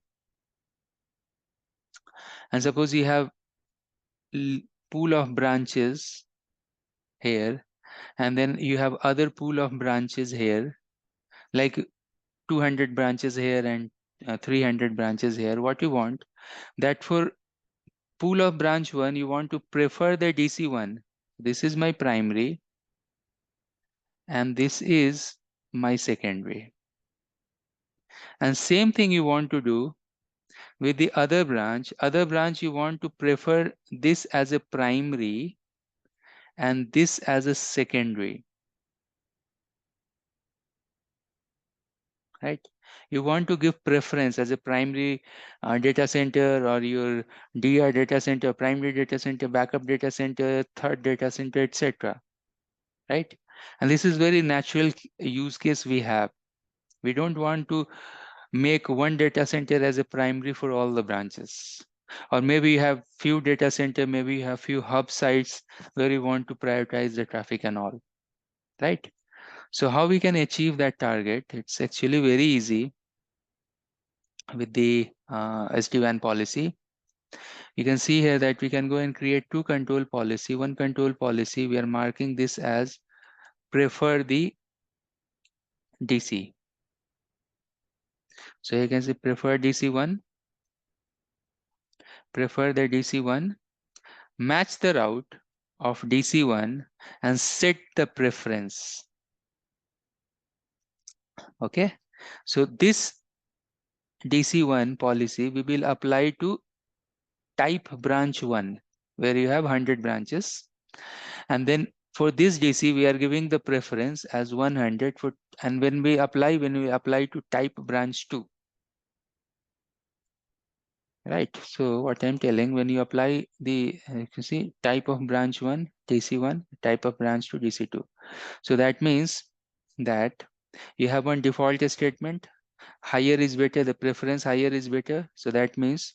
and suppose you have pool of branches here, and then you have other pool of branches here, like 200 branches here and 300 branches here. What you want, that for pool of branch 1, you want to prefer the DC1. This is my primary and this is my secondary. And same thing you want to do with the other branch. Other branch you want to prefer this as a primary and this as a secondary. Right? You want to give preference as a primary data center, or your DR data center, primary data center, backup data center, third data center, etc. Right? And this is very natural use case we have. We don't want to make one data center as a primary for all the branches. Or maybe you have few data center, maybe you have few hub sites where you want to prioritize the traffic and all. Right? So how we can achieve that target? It's actually very easy with the SD-WAN policy. You can see here that we can go and create two control policy. One control policy, we are marking this as prefer the DC. So you can say prefer DC1, prefer the DC1, match the route of DC1 and set the preference. Okay, so this DC1 policy we will apply to type branch 1, where you have 100 branches. And then for this DC, we are giving the preference as 100 for, and when we apply to type branch 2. Right. So what I'm telling, when you apply the, you can see type of branch 1, DC1, type of branch 2, DC2. So that means that you have one default statement, higher is better, the preference higher is better. So that means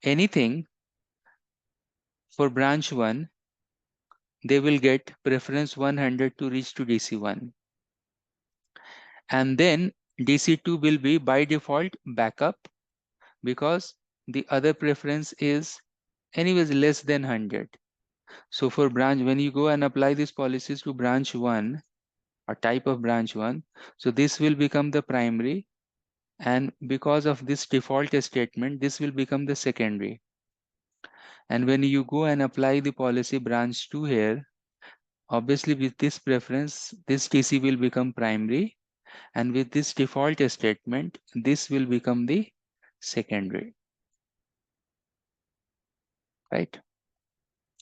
anything for branch 1, they will get preference 100 to reach to DC1. And then DC2 will be by default backup, because the other preference is anyways less than 100. So for branch, when you go and apply these policies to branch 1 or type of branch 1, so this will become the primary And because of this default statement, this will become the secondary. And when you go and apply the policy branch 2 here, obviously with this preference, this TC will become primary. And with this default statement, this will become the secondary. Right?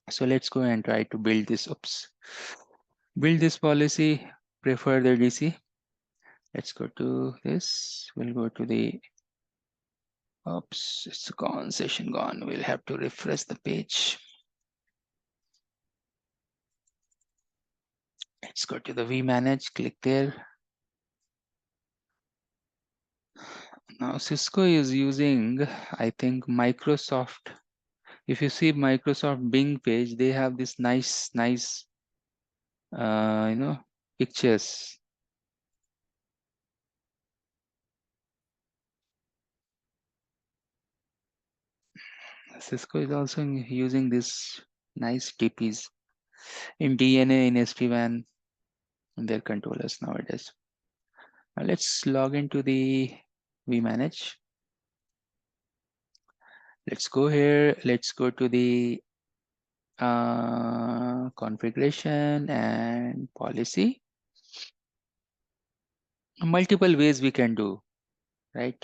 So let's go and try to build this. Build this policy, prefer the DC. Let's go to this. We'll go to the it's gone, session gone. We'll have to refresh the page. Let's go to the vManage, click there. Now Cisco is using, I think, Microsoft. If you see Microsoft Bing page, they have this nice pictures. Cisco is also using this nice TPs in DNA, in SD-WAN, in their controllers nowadays. Now let's log into the vManage. Let's go here. Let's go to the configuration and policy. Multiple ways we can do, right?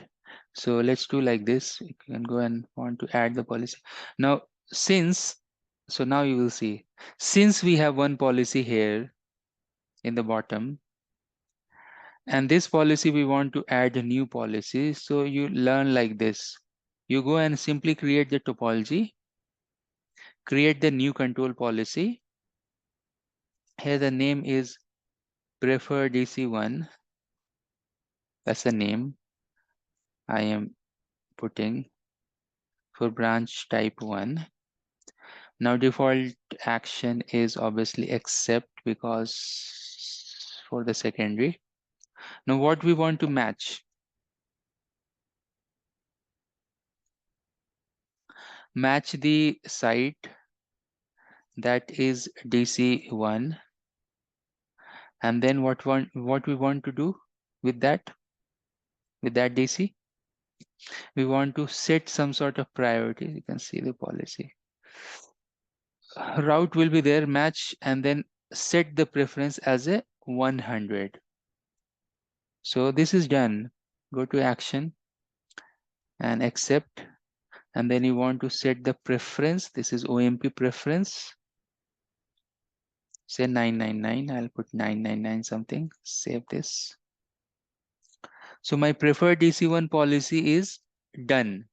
So let's do like this. You can go and want to add the policy. Now, so now you will see, since we have one policy here in the bottom, and this policy we want to add a new policy. So you learn like this. You go and simply create the topology, create the new control policy. Here the name is prefer DC1. That's the name I am putting for branch type 1. Now default action is obviously accept, because for the secondary. Now what we want to match? Match the site that is DC1. And then what we want to do with that DC? We want to set some sort of priority. You can see the policy. Route will be there, match, and then set the preference as a 100. So this is done. Go to action and accept. And then you want to set the preference. This is OMP preference. Say 999. I'll put 999 something. Save this. So my preferred DC1 policy is done.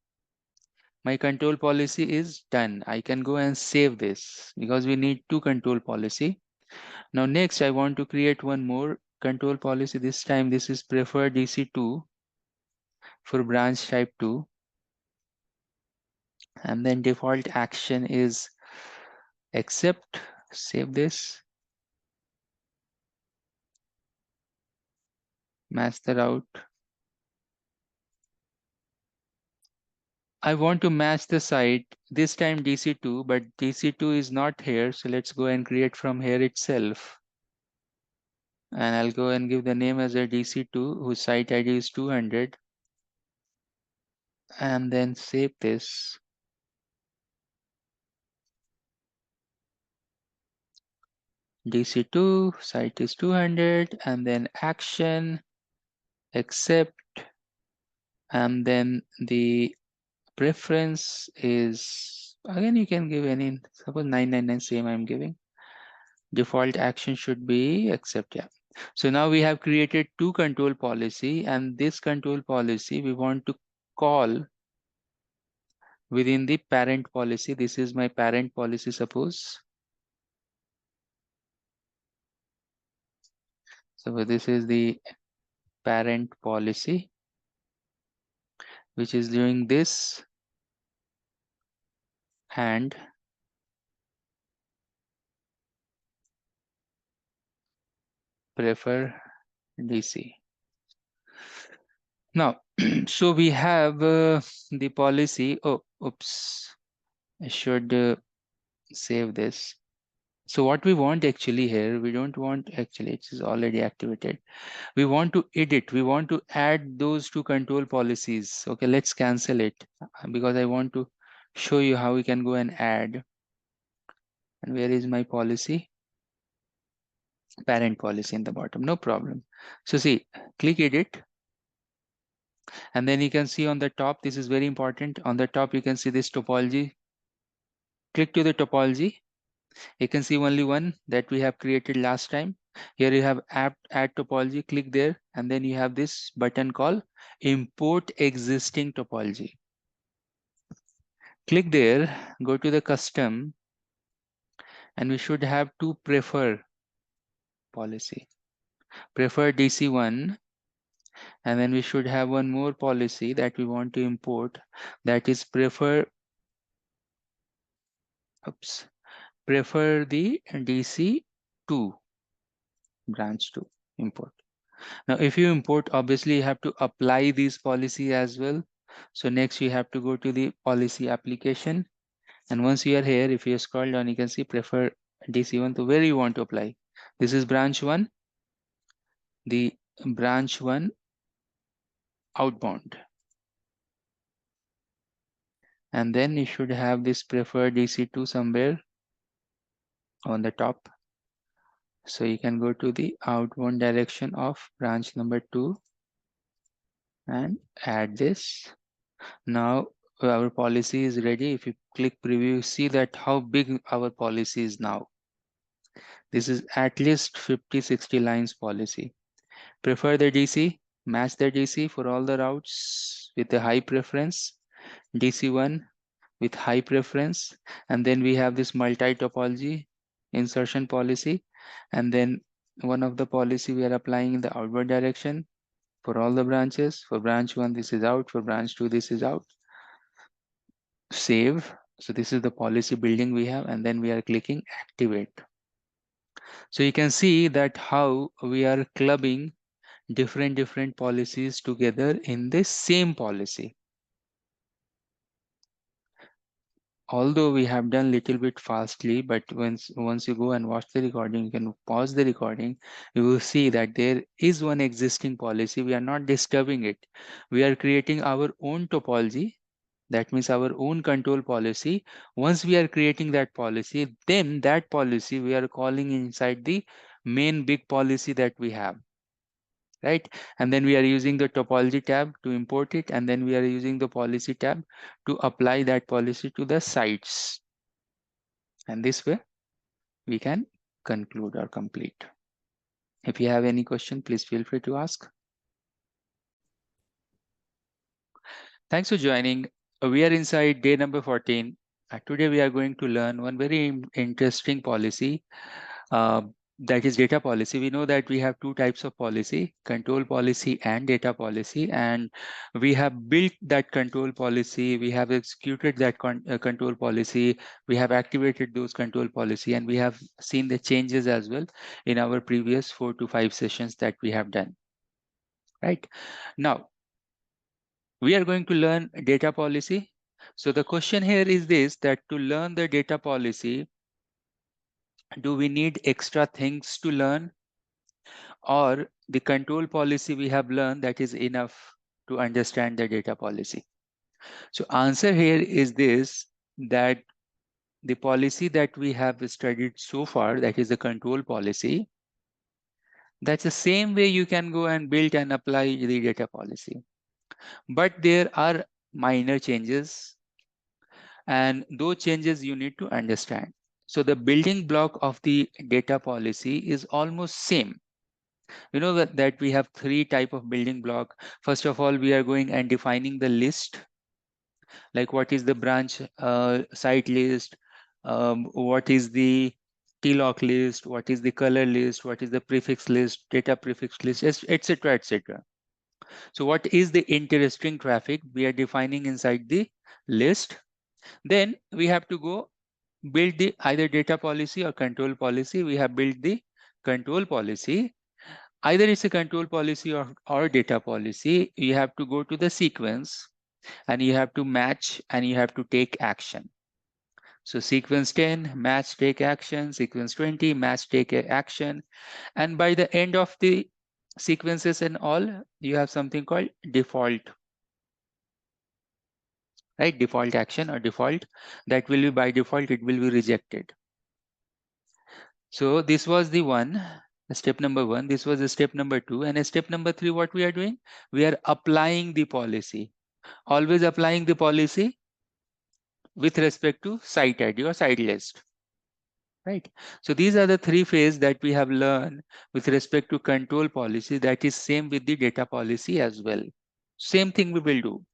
My control policy is done. I can go and save this because we need two control policy. Now next I want to create one more control policy. This time this is preferred DC2 for branch type 2. And then default action is accept. Save this. Match the route. I want to match the site, this time DC2, but DC2 is not here. So let's go and create from here itself. And I'll go and give the name as a DC2 whose site ID is 200. And then save this. DC2, site is 200, and then action, accept, and then the preference is, again, you can give any, suppose 999, same I'm giving. Default action should be accept, yeah. So now we have created two control policy, and this control policy we want to call within the parent policy. This is my parent policy, suppose. So this is the parent policy, which is doing this and prefer DC. Now, so we have the policy. Oh, oops. I should save this. So what we want actually here, we don't want actually, it is already activated. We want to edit, we want to add those two control policies. Okay, let's cancel it because I want to show you how we can go and add. And where is my policy? Parent policy in the bottom, no problem. So see, click edit. And then you can see on the top, this is very important. On the top, you can see this topology. Click to the topology. You can see only one that we have created last time. Here you have add topology, click there, and then you have this button called import existing topology. Click there, go to the custom, and we should have to prefer policy. Prefer DC1, and then we should have one more policy that we want to import, that is prefer the DC2 branch to import. Now, if you import, obviously you have to apply this policy as well. So next you have to go to the policy application. And once you are here, if you scroll down, you can see prefer DC1 to where you want to apply. This is branch 1, the branch 1 outbound. And then you should have this prefer DC2 somewhere on the top. So you can go to the outbound direction of branch number 2 and add this. Now our policy is ready. If you click preview, see that how big our policy is now. This is at least 50-60 lines policy. Prefer the DC, match the DC for all the routes with a high preference, DC1 with high preference, and then we have this multi-topology insertion policy, and then one of the policy we are applying in the outward direction for all the branches. For branch 1, this is out. For branch 2, this is out. Save. So this is the policy building we have, and then we are clicking activate. So you can see that how we are clubbing different policies together in the same policy. Although we have done little bit fastly, but once you go and watch the recording, you can pause the recording, you will see that there is one existing policy. We are not disturbing it. We are creating our own topology. That means our own control policy. Once we are creating that policy, then that policy we are calling inside the main big policy that we have. Right? And then we are using the topology tab to import it. And then we are using the policy tab to apply that policy to the sites. And this way we can conclude or complete. If you have any question, please feel free to ask. Thanks for joining. We are inside day number 14. Today we are going to learn one very interesting policy. That is data policy. We know that we have two types of policy, control policy and data policy, and we have built that control policy. We have executed that control policy. We have activated those control policy, and we have seen the changes as well in our previous 4 to 5 sessions that we have done. Right now, we are going to learn data policy. So the question here is this, that to learn the data policy, do we need extra things to learn, or the control policy we have learned that is enough to understand the data policy? So answer here is this, that the policy that we have studied so far, that is the control policy, that's the same way you can go and build and apply the data policy. But there are minor changes, and those changes you need to understand. So the building block of the data policy is almost same. You know that we have 3 type of building block. First of all, we are going and defining the list, like what is the branch site list, what is the TLOC list, what is the color list, what is the prefix list, data prefix list, etc., etc. So what is the interesting traffic we are defining inside the list. Then we have to go build the either data policy or control policy. We have built the control policy. Either it's a control policy or data policy. You have to go to the sequence and you have to match and you have to take action. So sequence 10, match take action, sequence 20, match take action. And by the end of the sequences and all, you have something called default, right? Default action or default, that will be by default, it will be rejected. So this was the one, step number 1. This was the step number 2. And step number 3, what we are doing? We are applying the policy. Always applying the policy with respect to site ID or site list. Right. So these are the 3 phases that we have learned with respect to control policy. That is same with the data policy as well. Same thing we will do.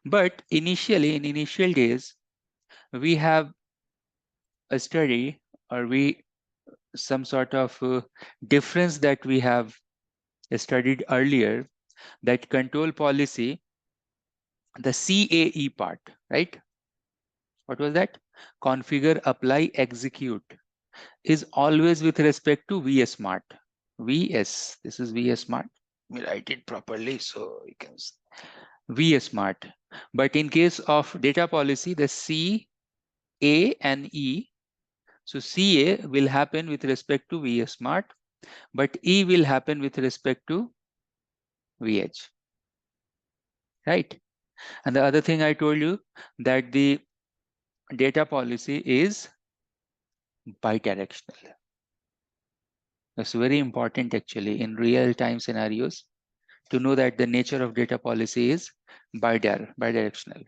But initially, in initial days, we have a study or some sort of difference that we have studied earlier, that control policy, the CAE part, right? What was that? Configure, apply, execute is always with respect to vSmart. VS, this is vSmart. Let me write it properly so you can see. vSmart. But in case of data policy, the C, A and E. So CA will happen with respect to vSmart, but E will happen with respect to vEdge. Right? And the other thing I told you, that the data policy is bidirectional. That's very important actually in real-time scenarios to know that the nature of data policy is bidirectional.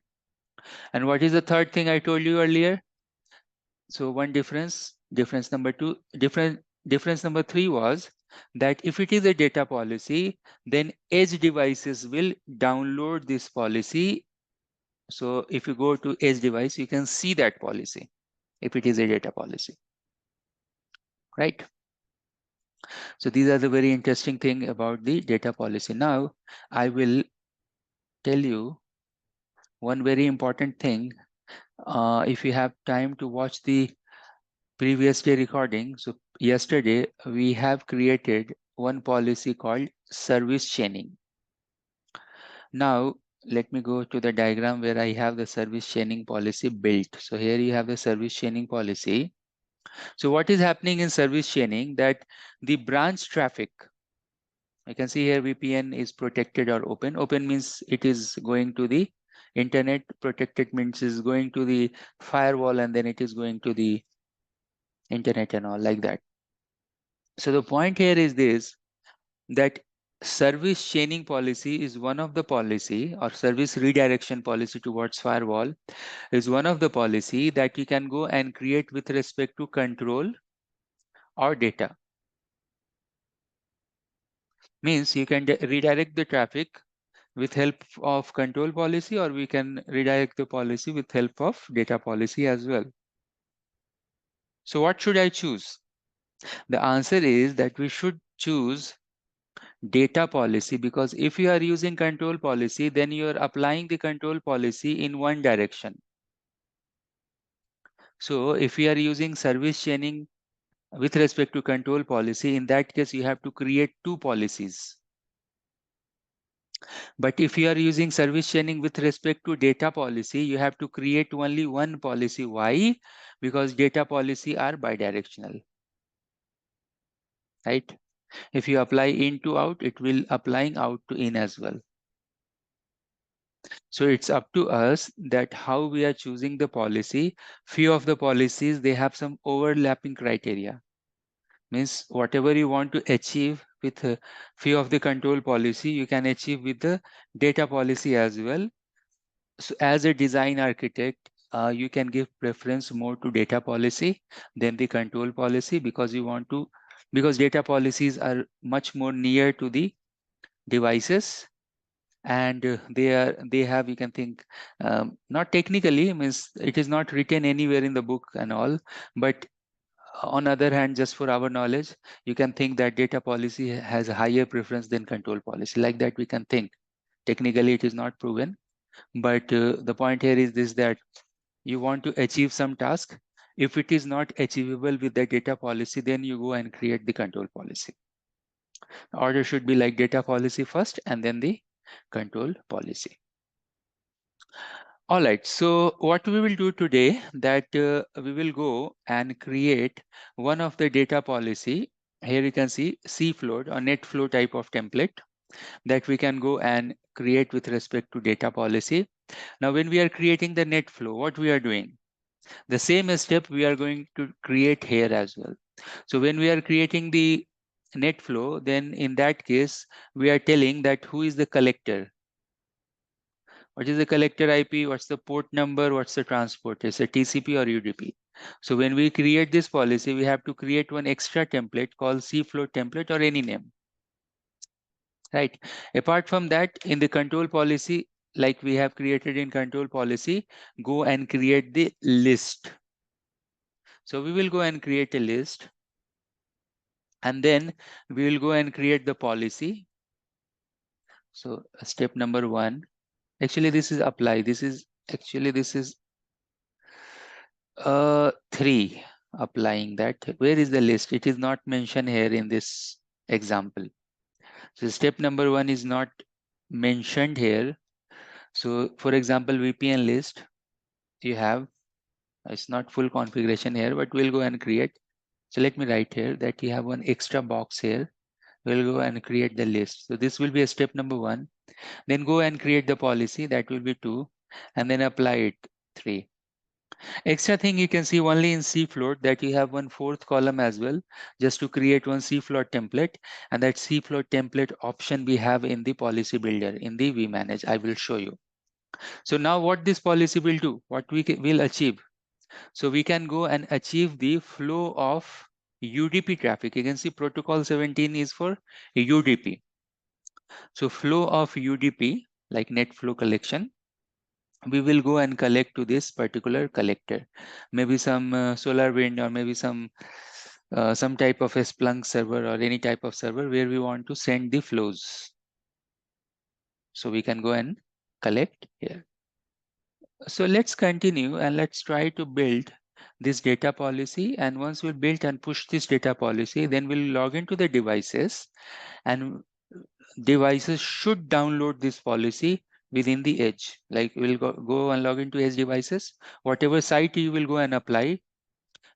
And what is the third thing I told you earlier? So one difference number 2, difference number 3 was that if it is a data policy, then edge devices will download this policy. So if you go to edge device, you can see that policy if it is a data policy, right? So these are the very interesting thing about the data policy. Now I will tell you one very important thing. If you have time to watch the previous day recording, so yesterday we have created one policy called service chaining. Now let me go to the diagram where I have the service chaining policy built. So here you have the service chaining policy. So what is happening in service chaining, that the branch traffic, you can see here VPN is protected or open. Open means it is going to the internet, protected means is going to the firewall, and then it is going to the internet and all like that. So the point here is this, that service chaining policy is one of the policy, or service redirection policy towards firewall is one of the policy that you can go and create with respect to control or data. Means you can redirect the traffic with help of control policy, or we can redirect the policy with help of data policy as well. So what should I choose? The answer is that we should choose data policy, because if you are using control policy, then you are applying the control policy in one direction. So if you are using service chaining with respect to control policy, in that case you have to create 2 policies. But if you are using service chaining with respect to data policy, you have to create only one policy. Why? Because data policy are bidirectional, right? If you apply in to out, it will applying out to in as well. So it's up to us that how we are choosing the policy. Few of the policies, they have some overlapping criteria. Means whatever you want to achieve with few of the control policy, you can achieve with the data policy as well. So as a design architect, you can give preference more to data policy than the control policy, because you want to, because data policies are much more near to the devices, and they have, you can think, not technically, means it is not written anywhere in the book and all, but on other hand, just for our knowledge, you can think that data policy has a higher preference than control policy. Like that we can think. Technically it is not proven, but the point here is this, that you want to achieve some task. If it is not achievable with the data policy, then you go and create the control policy. Order should be like data policy first and then the control policy. All right, so what we will do today that we will go and create one of the data policy. Here you can see cFloat or net flow type of template that we can go and create with respect to data policy. Now, when we are creating the net flow, what we are doing? The same step we are going to create here as well. So when we are creating the net flow, then in that case, we are telling that who is the collector. What is the collector IP? What's the port number? What's the transport? Is it TCP or UDP? So when we create this policy, we have to create one extra template called cFloat template or any name. Right. Apart from that, in the control policy, like we have created in control policy, go and create the list. So we will go and create a list, and then we will go and create the policy. So step number 1, actually this is apply. This is 3 applying that. Where is the list? It is not mentioned here in this example. So step number 1 is not mentioned here. So for example, VPN list you have, it's not full configuration here, but we'll go and create. So let me write here that you have one extra box here. We'll go and create the list. So this will be a step number 1. Then go and create the policy, that will be 2, and then apply it 3. Extra thing you can see only in cFloat that you have one 4th column as well, just to create one cFloat template, and that cFloat template option we have in the policy builder in the vManage. I will show you. So now what this policy will do, what we will achieve. So we can go and achieve the flow of UDP traffic. You can see protocol 17 is for UDP. So flow of UDP, like net flow collection, we will go and collect to this particular collector, maybe some SolarWind or maybe some type of a Splunk server or any type of server where we want to send the flows. So we can go and collect here. So let's continue and let's try to build this data policy. And once we build and push this data policy, then we'll log into the devices, and devices should download this policy within the edge. Like we'll go and log into edge devices. Whatever site you will go and apply,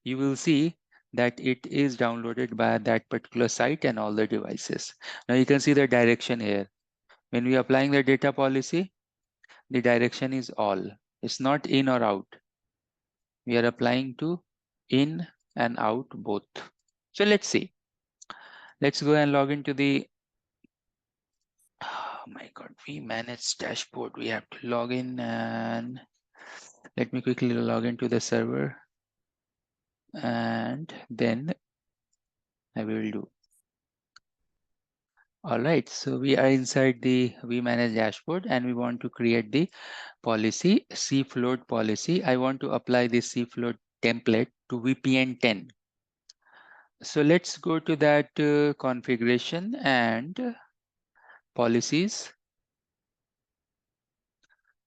you will see that it is downloaded by that particular site and all the devices. Now you can see the direction here. When we are applying the data policy, the direction is all. It's not in or out. We are applying to in and out both. So let's see. Let's go and log into the, oh my God, vManage dashboard. We have to log in, and let me quickly log into the server, and then I will do. All right, so we are inside the vManage dashboard and we want to create the policy, cFloat policy. I want to apply this cFloat template to VPN 10. So let's go to that configuration and policies.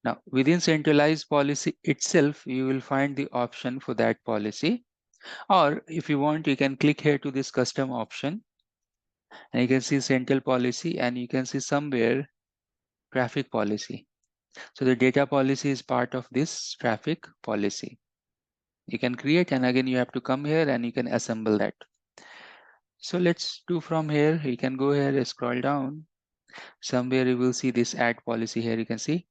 Now within centralized policy itself, you will find the option for that policy. Or if you want, you can click here to this custom option, and you can see central policy, and you can see somewhere traffic policy. So the data policy is part of this traffic policy. You can create, and again you have to come here and you can assemble that. So let's do from here. You can go here, scroll down. Somewhere you will see this add policy here, you can see.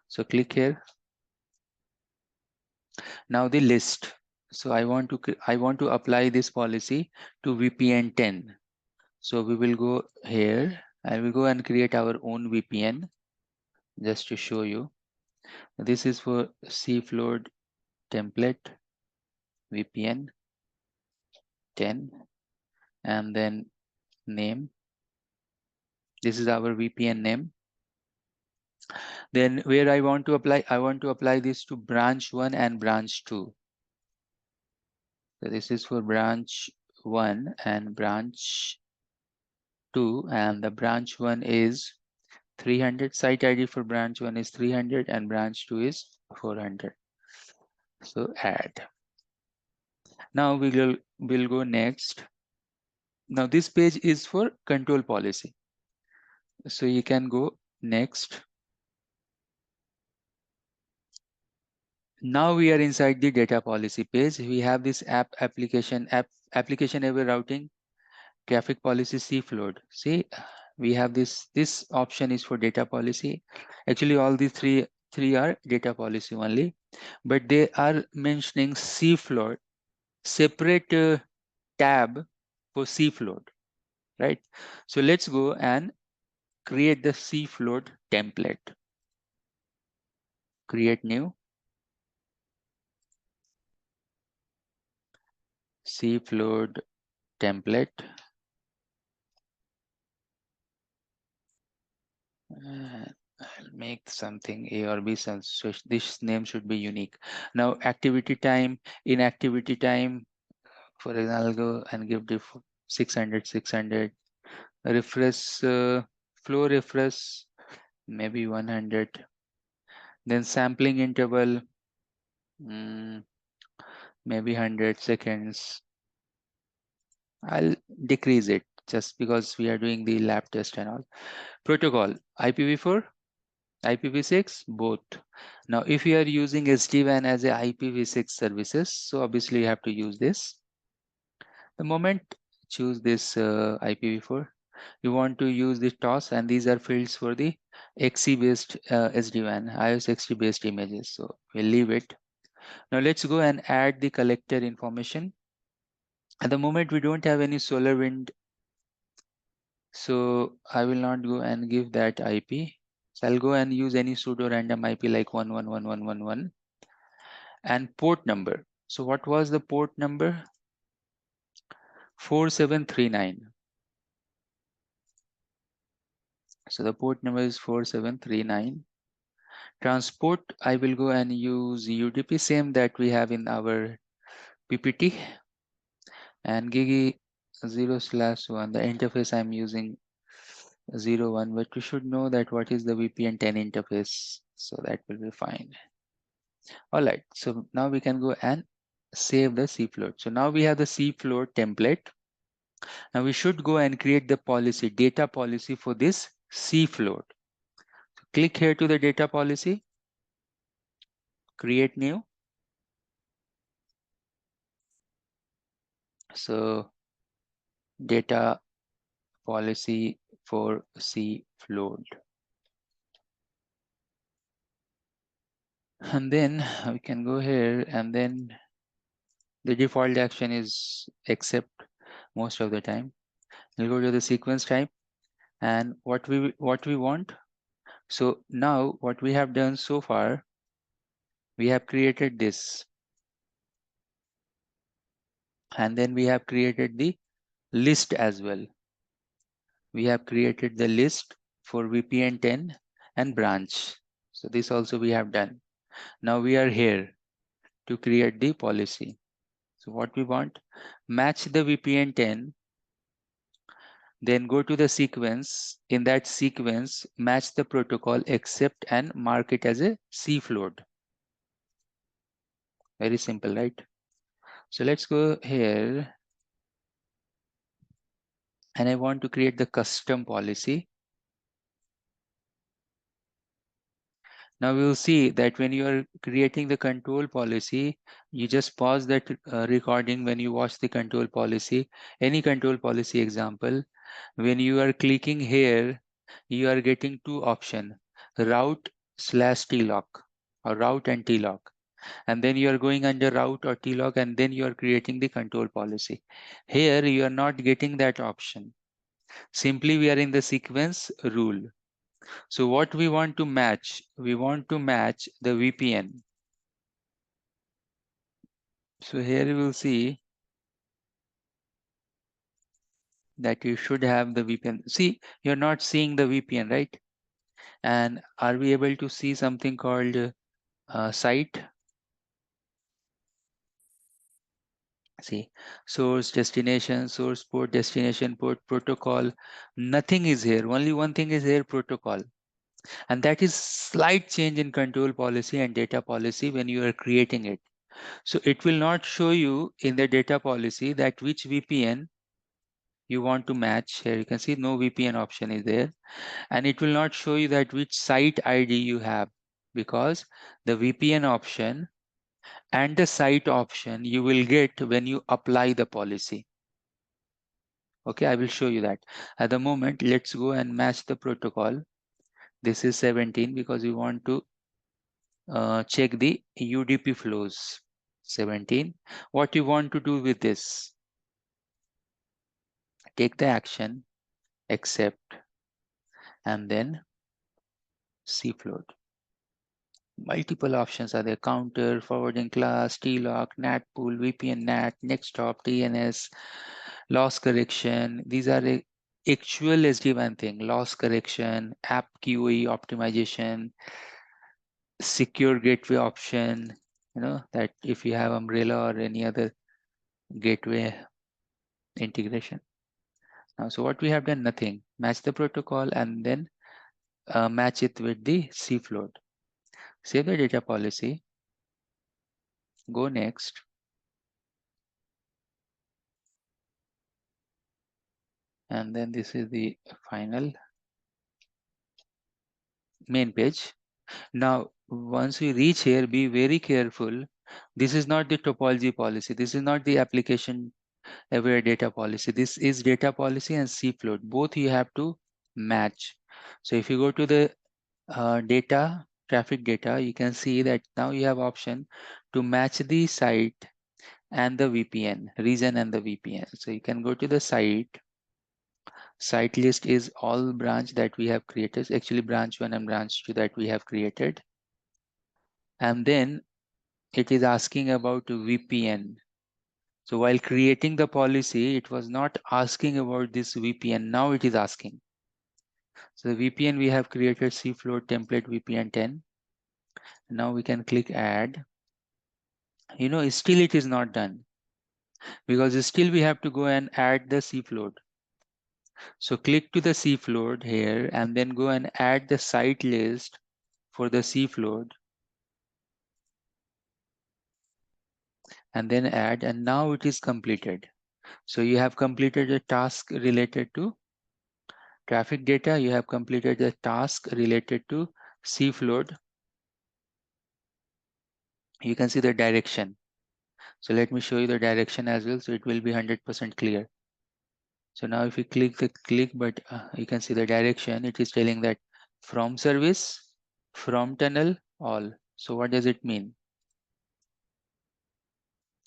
So click here. Now the list. So I want to apply this policy to VPN 10. So we will go here and we go and create our own VPN just to show you. This is for cFloat template VPN 10, and then name. This is our VPN name. Then where I want to apply this to branch 1 and branch 2. So this is for branch 1 and branch 2, and the branch 1 is 300. Site ID for branch 1 is 300 and branch 2 is 400. So add. Now we'll go next. Now this page is for control policy. So you can go next. Now we are inside the data policy page. We have this application aware routing, traffic policy, cFloat. See, we have this option is for data policy. Actually, all these three are data policy only, but they are mentioning cFloat separate tab for cFloat, right? So let's go and create the cFloat template. Create new cFloat template. I'll make something A or B, so this name should be unique. Now activity time, in activity time, for example, I'll go and give the 600, refresh, flow refresh, maybe 100. Then sampling interval, maybe 100 seconds. I'll decrease it just because we are doing the lab test and all. Protocol, IPv4, IPv6, both. Now, if you are using SD-WAN as a IPv6 services, so obviously you have to use this. The moment choose this IPv4, you want to use the TOS, and these are fields for the XE based SD-WAN, iOS XE based images. So we'll leave it. Now let's go and add the collector information. At the moment, we don't have any solar wind, so I will not go and give that IP. So I'll go and use any pseudo random IP like 111111 and port number. So what was the port number? 4739. So the port number is 4739. Transport, I will go and use UDP, same that we have in our PPT. And Gigi 0/1, the interface I'm using 01, but you should know that what is the VPN 10 interface. So that will be fine. All right, so now we can go and save the cFloat. So now we have the cFloat template. Now we should go and create the policy, data policy for this cFloat. So click here to the data policy, create new. So data policy for cFloat. And then we can go here, and then the default action is accept most of the time. We'll go to the sequence type and what we want. So now what we have done so far, we have created this, and then we have created the list as well. We have created the list for VPN 10 and branch. So this also we have done. Now we are here to create the policy. So what we want, match the VPN 10, then go to the sequence. In that sequence, match the protocol, accept and mark it as a cFloat. Very simple, right? So let's go here. And I want to create the custom policy. Now we will see that when you are creating the control policy, you just pause that recording when you watch the control policy, any control policy example. When you are clicking here, you are getting two options, route/TLOC or route and TLOC. And then you are going under route or TLOC, and then you are creating the control policy. Here you are not getting that option. Simply we are in the sequence rule. So what we want to match? We want to match the VPN. So here you will see that you should have the VPN. See, you're not seeing the VPN, right? And are we able to see something called site? See, source, destination, source port, destination port, protocol. Nothing is here. Only one thing is here, protocol. And that is slight change in control policy and data policy when you are creating it. So it will not show you in the data policy that which VPN you want to match. Here you can see no VPN option is there. And it will not show you that which site ID you have, because the VPN option and the site option you will get when you apply the policy. Okay, I will show you that. At the moment, let's go and match the protocol. This is 17 because we want to check the UDP flows. 17. What you want to do with this? Take the action, accept, and then cFloat. Multiple options are there: counter, forwarding class, TLOC, NAT pool, VPN NAT, next stop, DNS, loss correction. These are actual SD-WAN thing: loss correction, app QoE optimization, secure gateway option. You know that if you have Umbrella or any other gateway integration. Now, so what we have done, nothing. Match the protocol and then match it with the cFloat. Save the data policy. Go next. And then this is the final main page. Now, once we reach here, be very careful. This is not the topology policy. This is not the application aware data policy. This is data policy and cFloat. Both you have to match. So if you go to the data, traffic data, you can see that now you have option to match the site and the VPN, region and the VPN. So you can go to the site. Site list is all branch that we have created, actually branch 1 and branch 2 that we have created. And then it is asking about VPN. So while creating the policy, it was not asking about this VPN. Now it is asking. So the VPN we have created cFloat template VPN 10. Now we can click add. You know, still it is not done because still we have to go and add the cFloat. So click to the cFloat here and then go and add the site list for the cFloat. And then add, and now it is completed. So you have completed a task related to traffic data. You have completed a task related to cFloat. You can see the direction. So let me show you the direction as well. So it will be 100% clear. So now if you click the but you can see the direction. It is telling that from service, from tunnel, all. So what does it mean?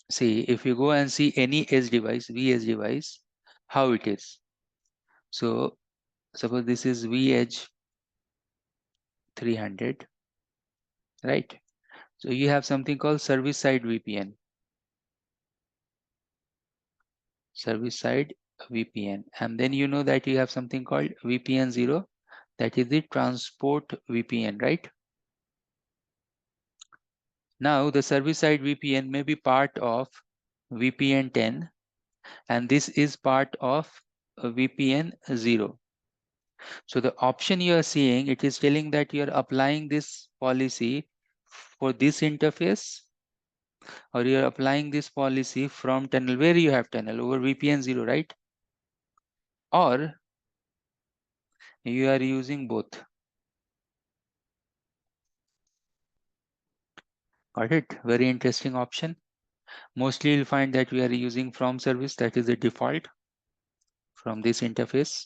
See, if you go and see any edge device, vEdge device, how it is. So suppose this is vEdge 300, right? So you have something called service side VPN. Service side VPN. And then you know that you have something called VPN 0. That is the transport VPN, right? Now the service side VPN may be part of VPN 10 and this is part of VPN 0. So the option you are seeing, it is telling that you are applying this policy for this interface or you are applying this policy from tunnel. Where you have tunnel? Over VPN 0, right? Or you are using both. Got it? Very interesting option. Mostly you'll find that we are using from service, that is the default from this interface.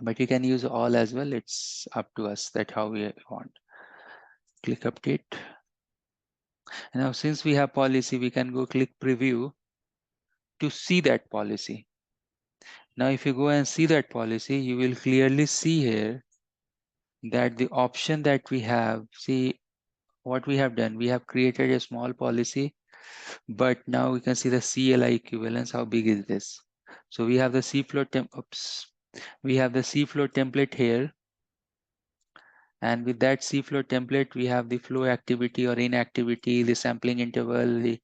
But you can use all as well. It's up to us that how we want. Click update. And now since we have policy, we can go click preview to see that policy. Now if you go and see that policy, you will clearly see here that the option that we have, see what we have done. We have created a small policy, but now we can see the CLI equivalence. How big is this? So we have the cFloat template here. And with that cFloat template, we have the flow activity or inactivity, the sampling interval, the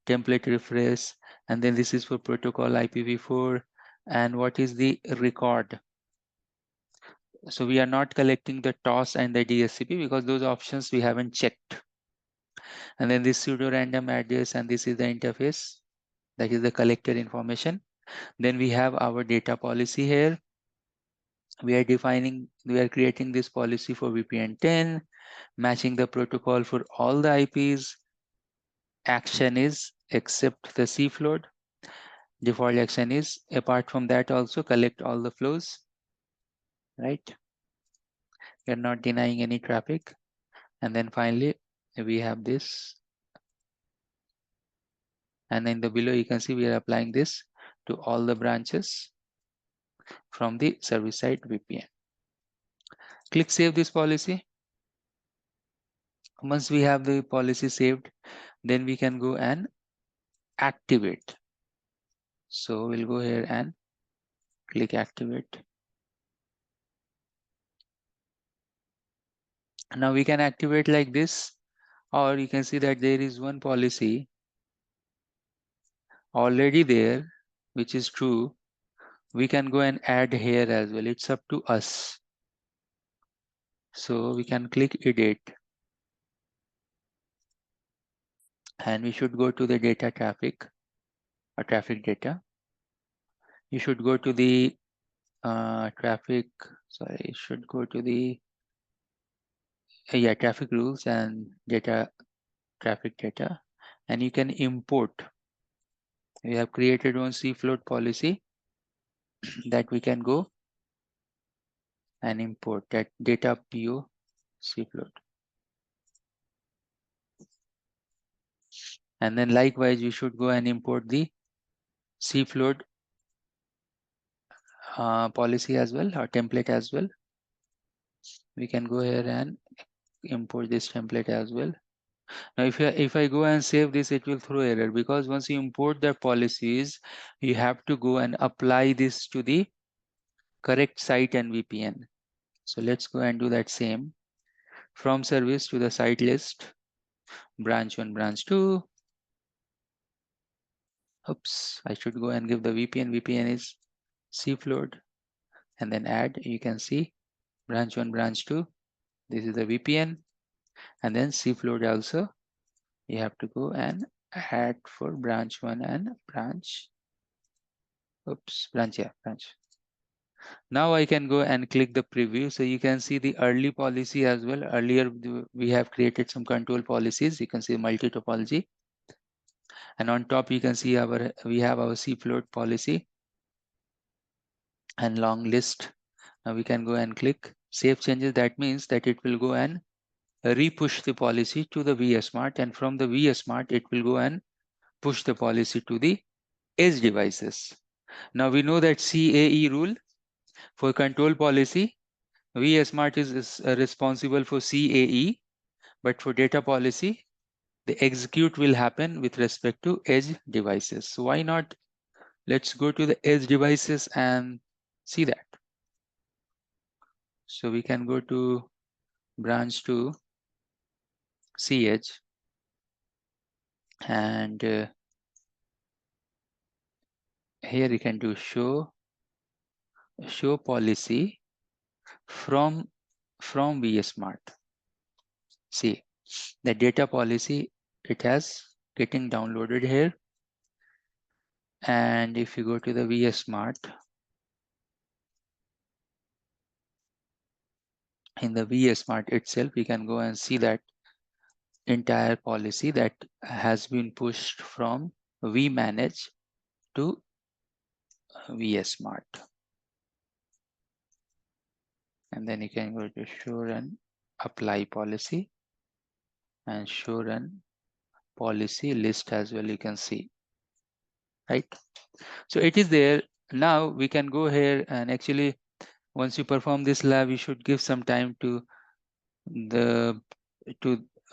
template refresh, and then this is for protocol IPv4. And what is the record? So we are not collecting the TOS and the DSCP because those options we haven't checked. And then this pseudo random address, and this is the interface. That is the collector information. Then we have our data policy here. We are creating this policy for VPN 10. matching the protocol for all the IPs. Action is accept the C float. Default action is, apart from that, also collect all the flows, right? We're not denying any traffic. And then finally, we have this. And in the below, you can see we are applying this to all the branches from the service side VPN. Click save this policy. Once we have the policy saved, then we can go and activate. So we'll go here and click activate. Now we can activate like this, or you can see that there is one policy already there, which is true. We can go and add here as well. It's up to us. So we can click edit. And we should go to the data traffic or traffic data. You should go to the traffic, sorry, you should go to the traffic rules and data traffic data, and you can import. We have created one C float policy that we can go and import that data PO C float. And then likewise, you should go and import the C float policy as well, or template as well. We can go here and import this template as well. Now, if I go and save this, it will throw error, because once you import the policies, you have to go and apply this to the correct site and VPN. So let's go and do that same. From service to the site list, branch 1, branch 2. Oops, I should go and give the VPN. VPN is cfloat, and then add. You can see branch 1, branch 2. This is the VPN, and then cfloat also. You have to go and add for branch 1 and branch. Oops, branch. Now I can go and click the preview. So you can see the early policy as well. Earlier we have created some control policies. You can see multi-topology. And on top you can see we have our cfloat policy and long list. Now we can go and click save changes. That means that it will go and re-push the policy to the vSmart, and from the vSmart it will go and push the policy to the edge devices. Now we know that CAE rule for control policy, vSmart is responsible for CAE, but for data policy, the execute will happen with respect to edge devices. So why not? Let's go to the edge devices and see that. So we can go to branch 2 cEdge, and here you can do show policy from vSmart. See the data policy, it has getting downloaded here. And if you go to the vSmart, in the vSmart itself, we can go and see that entire policy that has been pushed from vManage to vSmart. And then you can go to show run apply policy and show run policy list as well. You can see, right? So it is there. Now we can go here, and actually once you perform this lab, you should give some time to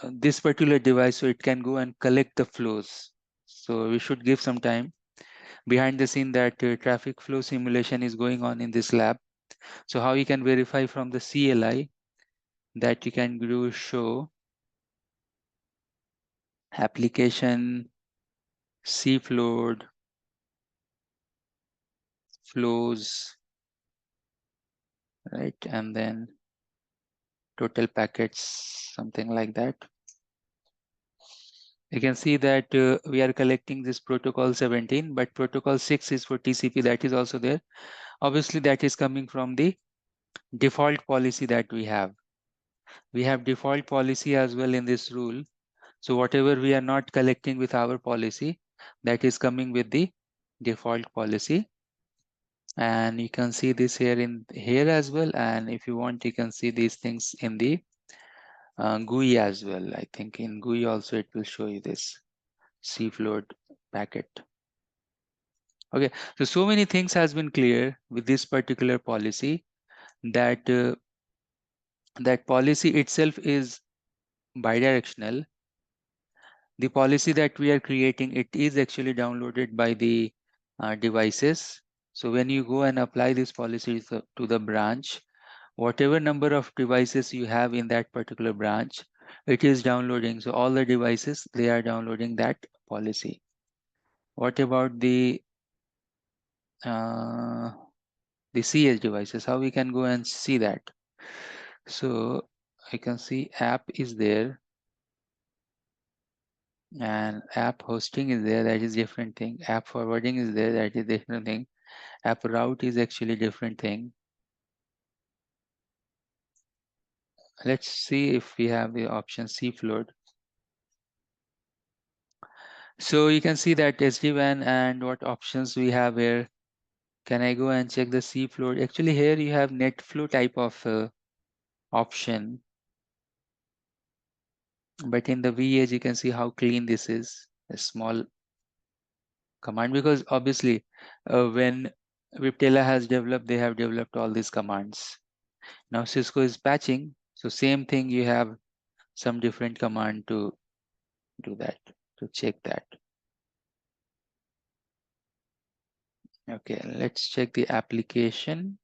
this particular device so it can go and collect the flows. So we should give some time. Behind the scene, that traffic flow simulation is going on in this lab. So how you can verify from the CLI, that you can do show application cfloat flows, right? And then total packets, something like that. You can see that we are collecting this protocol 17, but protocol 6 is for TCP, that is also there. Obviously that is coming from the default policy that we have. We have default policy as well in this rule. So whatever we are not collecting with our policy, that is coming with the default policy. And you can see this here as well. And if you want, you can see these things in the GUI as well. I think in GUI also it will show you this cFloat packet. Okay, so many things has been clear with this particular policy, that that policy itself is bidirectional. The policy that we are creating, it is actually downloaded by the devices. So when you go and apply this policy to the branch, whatever number of devices you have in that particular branch, it is downloading. So all the devices, they are downloading that policy. What about the cEdge devices? How we can go and see that? So I can see app is there, and app hosting is there. That is different thing. App forwarding is there. That is different thing. App route is actually different thing. Let's see if we have the option cFloat. So you can see that SD-WAN and what options we have here. Can I go and check the cFloat? Actually, here you have NetFlow type of option. But in the vEdge, you can see how clean this is. A small command, because obviously when Viptela has developed, they have developed all these commands. Now Cisco is patching. So same thing, you have some different command to do that, to check that. Okay, let's check the application.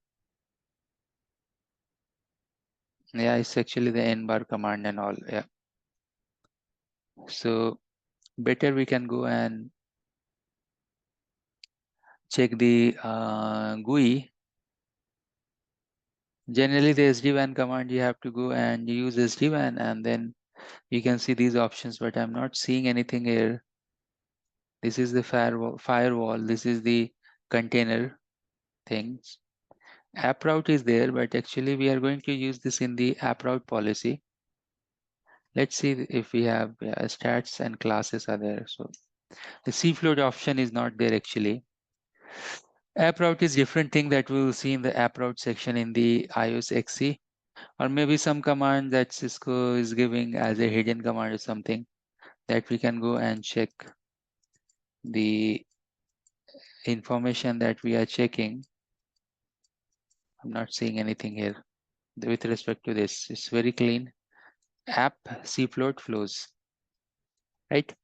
Yeah, it's actually the nbar command and all. Yeah. So better we can go and check the GUI. Generally, the SD-WAN command, you have to go and use SD-WAN, and then you can see these options, but I'm not seeing anything here. This is the firewall. This is the container things. App route is there, but actually we are going to use this in the app route policy. Let's see if we have stats and classes are there. So the cFloat option is not there actually. App route is different thing that we will see in the app route section in the iOS XE, or maybe some command that Cisco is giving as a hidden command or something that we can go and check the information that we are checking. I'm not seeing anything here with respect to this. It's very clean. App cFloat flows, right?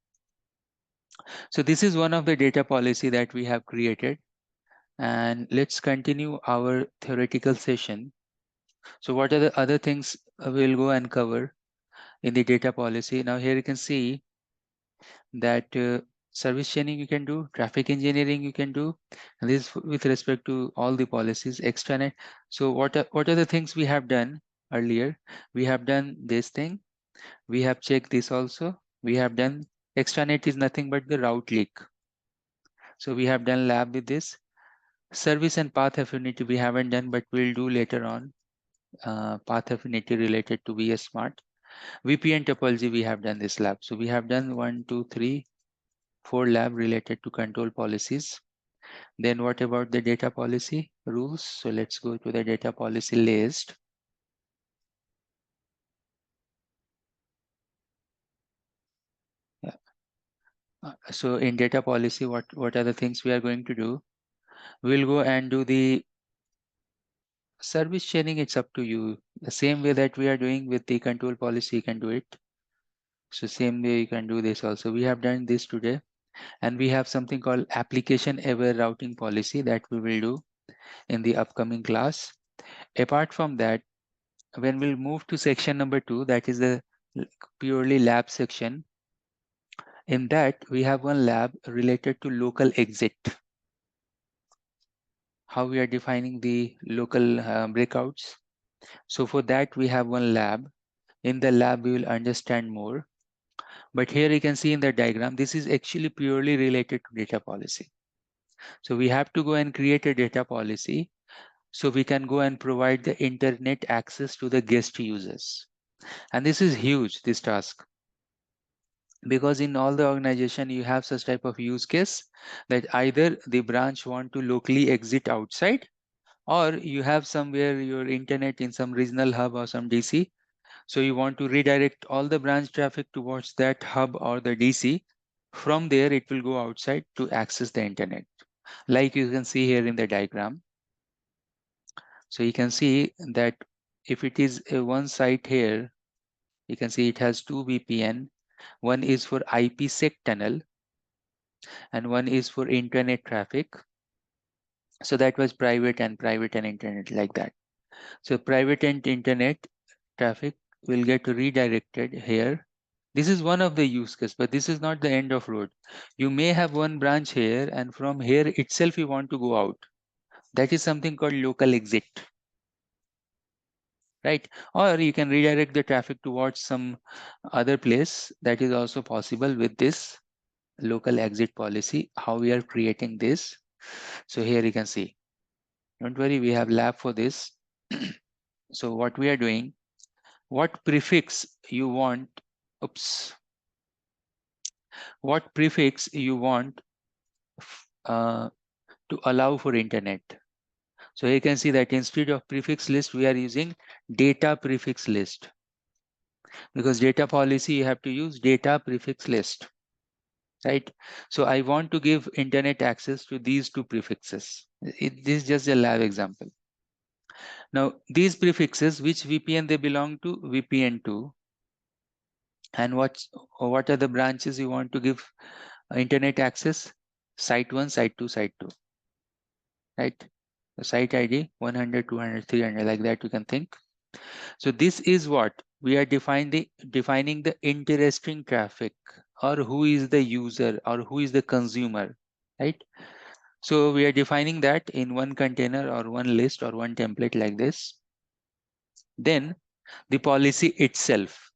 So this is one of the data policy that we have created. And let's continue our theoretical session. So what are the other things we'll go and cover in the data policy? Now here you can see that service chaining you can do, traffic engineering you can do, and this with respect to all the policies, extranet. So what are the things we have done earlier? We have done this thing. We have checked this also. We have done extranet is nothing but the route leak. So we have done lab with this. Service and path affinity we haven't done, but we'll do later on. Path affinity related to VS Smart. VPN topology we have done this lab. So we have done 1, 2, 3, 4 lab related to control policies. Then what about the data policy rules? So let's go to the data policy list. Yeah. So in data policy, what are the things we are going to do? We'll go and do the service chaining. It's up to you. The same way that we are doing with the control policy, you can do it. So same way you can do this also. We have done this today. And we have something called application aware routing policy that we will do in the upcoming class. Apart from that, when we'll move to section number 2, that is the purely lab section. In that, we have one lab related to local exit. How we are defining the local breakouts. So for that, we have one lab. In the lab, we will understand more. But here you can see in the diagram, this is actually purely related to data policy. So we have to go and create a data policy so we can go and provide the internet access to the guest users. And this is huge, this task, because in all the organization you have such type of use case that either the branch want to locally exit outside, or you have somewhere your internet in some regional hub or some DC. So you want to redirect all the branch traffic towards that hub or the DC. From there, it will go outside to access the internet. Like you can see here in the diagram. So you can see that if it is a one site here, you can see it has two VPN. One is for IPsec tunnel and one is for internet traffic. So that was private and internet, like that. So private and internet traffic will get redirected here. This is one of the use case, but this is not the end of road. You may have one branch here, and from here itself you want to go out. That is something called local exit, right? Or you can redirect the traffic towards some other place. That is also possible with this local exit policy, how we are creating this. So here you can see, don't worry, we have lab for this. So what we are doing, what prefix you want, oops, what prefix you want to allow for internet. So you can see that instead of prefix list, we are using data prefix list, because data policy you have to use data prefix list, right? So I want to give internet access to these two prefixes. This is just a lab example. Now these prefixes, which VPN they belong to? VPN2. And what are the branches you want to give internet access? Site 1, site 2, site 2, right? The site ID 100, 200, 300, like that you can think. So this is what we are defining the interesting traffic, or who is the user or who is the consumer, right? So we are defining that in one container or one list or one template like this. Then the policy itself,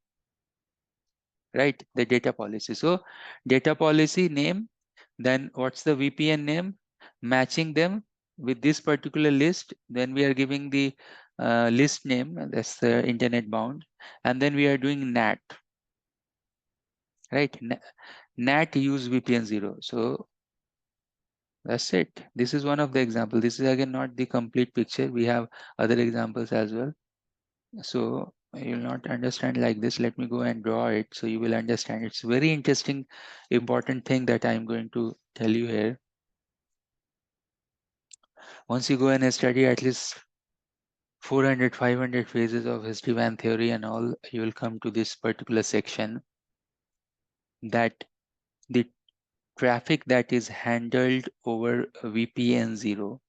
right? The data policy. So data policy name, then what's the VPN name, matching them with this particular list. Then we are giving the list name, that's the internet bound, and then we are doing NAT, right? NAT use VPN 0. So that's it. This is one of the examples. This is again not the complete picture. We have other examples as well. So you'll not understand like this. Let me go and draw it so you will understand. It's very interesting, important thing that I'm going to tell you here. Once you go and study at least 400, 500 phases of SD-WAN theory and all, you will come to this particular section, that the traffic that is handled over VPN 0,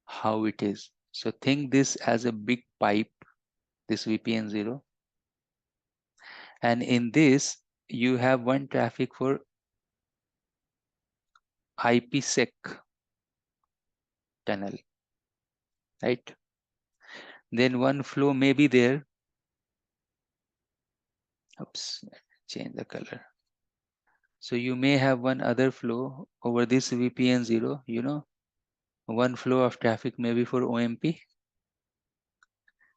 how it is. So think this as a big pipe, this VPN 0. And in this, you have one traffic for IPsec tunnel, right? Then one flow may be there. Oops, change the color. So you may have one other flow over this VPN 0, you know, one flow of traffic maybe for OMP.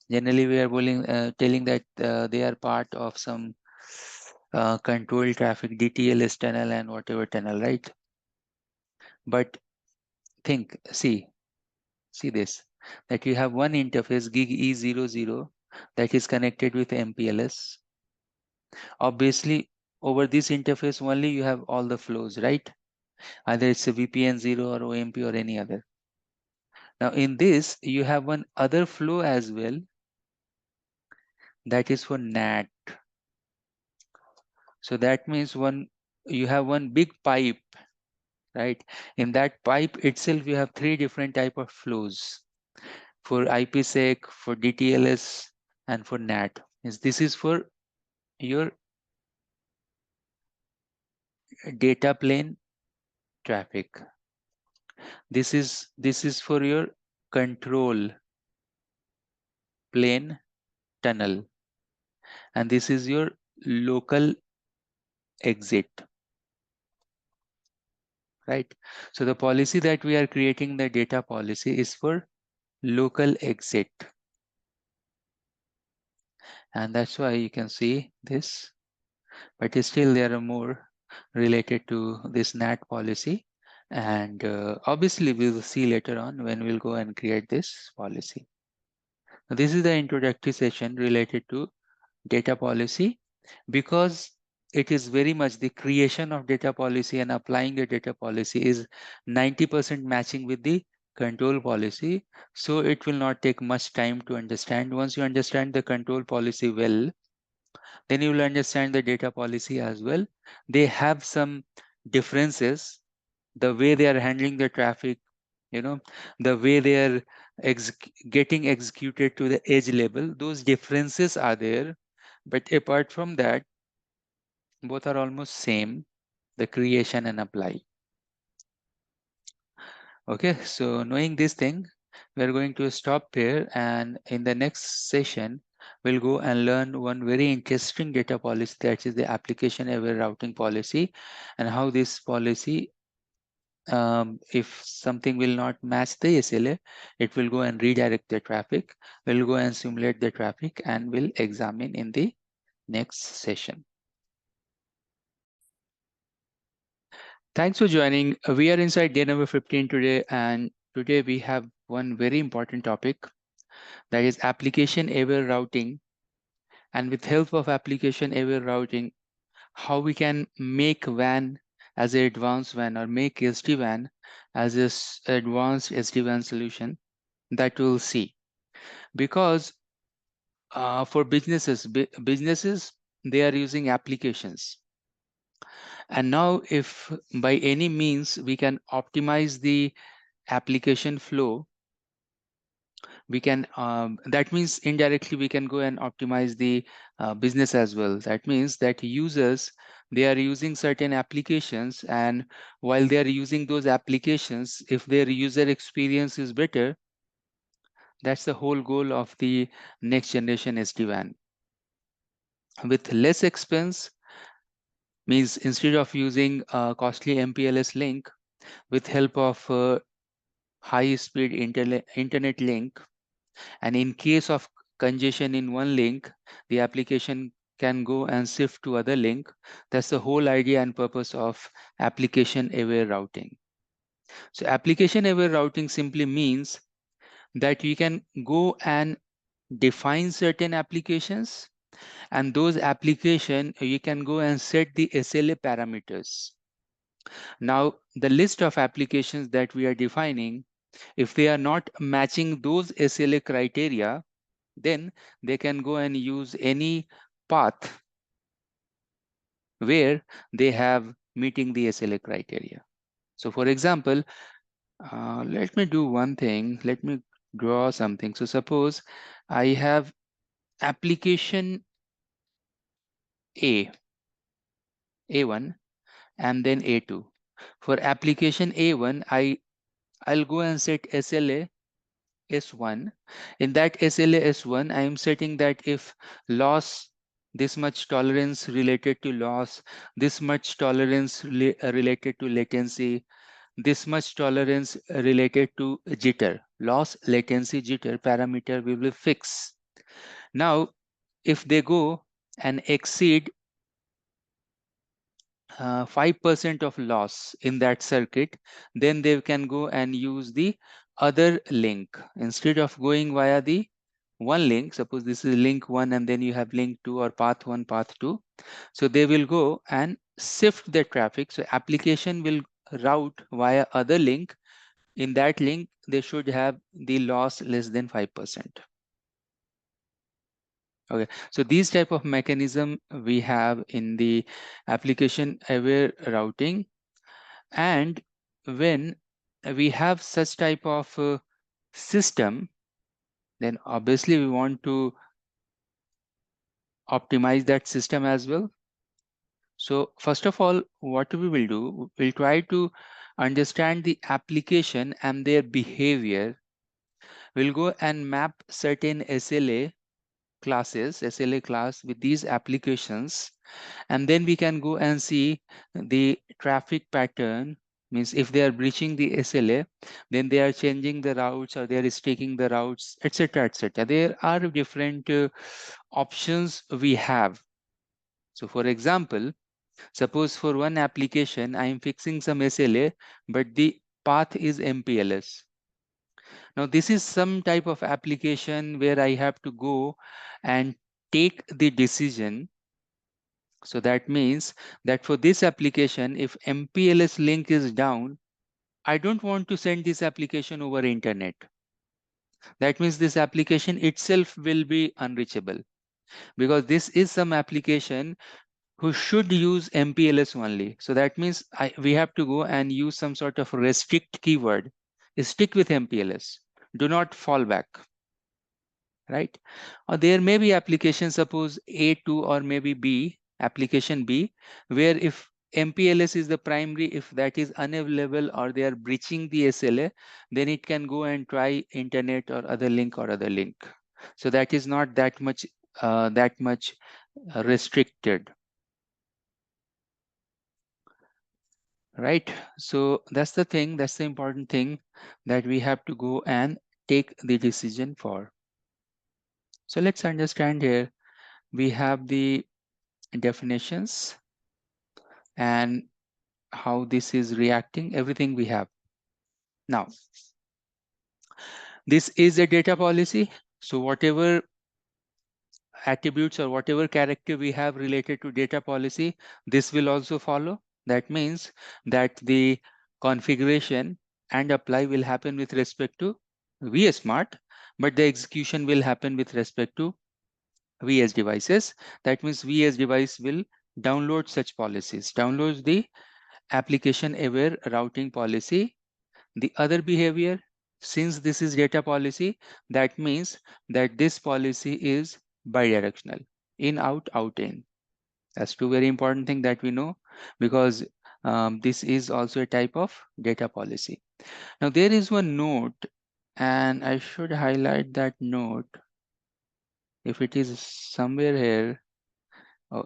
Generally, we are telling that they are part of some control traffic, DTLS tunnel and whatever tunnel, right? But think, see this, that you have one interface gig E00 that is connected with MPLS. Obviously, over this interface only you have all the flows, right? Either it's a VPN 0 or OMP or any other. Now in this, you have one other flow as well, that is for NAT. So that means you have one big pipe, right? In that pipe itself, you have three different type of flows for IPsec, for DTLS, and for NAT. This is for your data plane traffic. This is for your control plane tunnel, and this is your local exit, right? So the policy that we are creating, the data policy, is for local exit. and that's why you can see this, but still there are more related to this NAT policy, and obviously we will see later on when we'll go and create this policy. This is the introductory session related to data policy, because it is very much the creation of data policy and applying the data policy is 90% matching with the control policy. So it will not take much time to understand. Once you understand the control policy well, then you will understand the data policy as well. They have some differences, the way they are handling the traffic, the way they are getting executed to the edge level, those differences are there. But apart from that, both are almost same, the creation and apply. Okay, so knowing this thing, we're going to stop here, and in the next session, we'll go and learn one very interesting data policy, that is the application aware routing policy, and how this policy, if something will not match the SLA, it will go and redirect the traffic. We'll go and simulate the traffic and we'll examine in the next session. Thanks for joining. We are inside day number 15 today, and today we have one very important topic, that is application aware routing. And with help of application aware routing, how we can make WAN as an advanced WAN, or make SD-WAN as an advanced SD-WAN solution, that we'll see. Because for businesses, they are using applications. And now if by any means we can optimize the application flow, we can, that means indirectly we can go and optimize the business as well. That means that users, they are using certain applications, and while they are using those applications, if their user experience is better, that's the whole goal of the next generation SD-WAN. With less expense, means instead of using a costly MPLS link, with help of high-speed internet link, and in case of congestion in one link, the application can go and shift to other link. That's the whole idea and purpose of application aware routing. So application aware routing simply means that you can go and define certain applications, and those application you can go and set the SLA parameters. Now the list of applications that we are defining, if they are not matching those SLA criteria, then they can go and use any path where they have meeting the SLA criteria. So for example, let me do one thing. Let me draw something. So suppose I have application A1, and then A2. For application A1, I'll go and set SLA S1. In that SLA S1, I am setting that if loss, this much tolerance related to loss, this much tolerance related to latency, this much tolerance related to jitter, loss, latency, jitter parameter we will fix. Now, if they go and exceed 5% of loss in that circuit, then they can go and use the other link. Instead of going via the one link, suppose this is link 1 and then you have link 2 or path 1, path 2. So they will go and shift the traffic. So application will route via other link. In that link, they should have the loss less than 5%. Okay, so these type of mechanism we have in the application aware routing. And when we have such type of system, then obviously we want to optimize that system as well. So first of all, what we will do, we'll try to understand the application and their behavior. We'll go and map certain SLA classes, SLA class with these applications, and then we can go and see the traffic pattern. Means if they are breaching the SLA, then they are changing the routes, or they are staking the routes, etc., etc. There are different options we have. So for example, suppose for one application, I am fixing some SLA, but the path is MPLS. Now this is some type of application where I have to go and take the decision. So that means that for this application, if MPLS link is down, I don't want to send this application over internet. That means this application itself will be unreachable, because this is some application who should use MPLS only. So that means we have to go and use some sort of restrict keyword. Stick with MPLS. Do not fall back. Right? Or there may be application, suppose A2 or maybe B, application B, where if MPLS is the primary, if that is unavailable or they are breaching the SLA, then it can go and try internet or other link or other link. So that is not that much restricted. Right? So that's the thing, that's the important thing that we have to go and take the decision for. So let's understand here. We have the definitions and how this is reacting, everything we have. Now, this is a data policy. So whatever attributes or whatever character we have related to data policy, this will also follow. That means that the configuration and apply will happen with respect to vSmart, but the execution will happen with respect to vEdge devices. That means vEdge device will download such policies, downloads the application aware routing policy. The other behavior, since this is data policy, that means that this policy is bidirectional, in, out, out, in. That's two very important things that we know, because this is also a type of data policy. Now there is one note, and I should highlight that note. If it is somewhere here,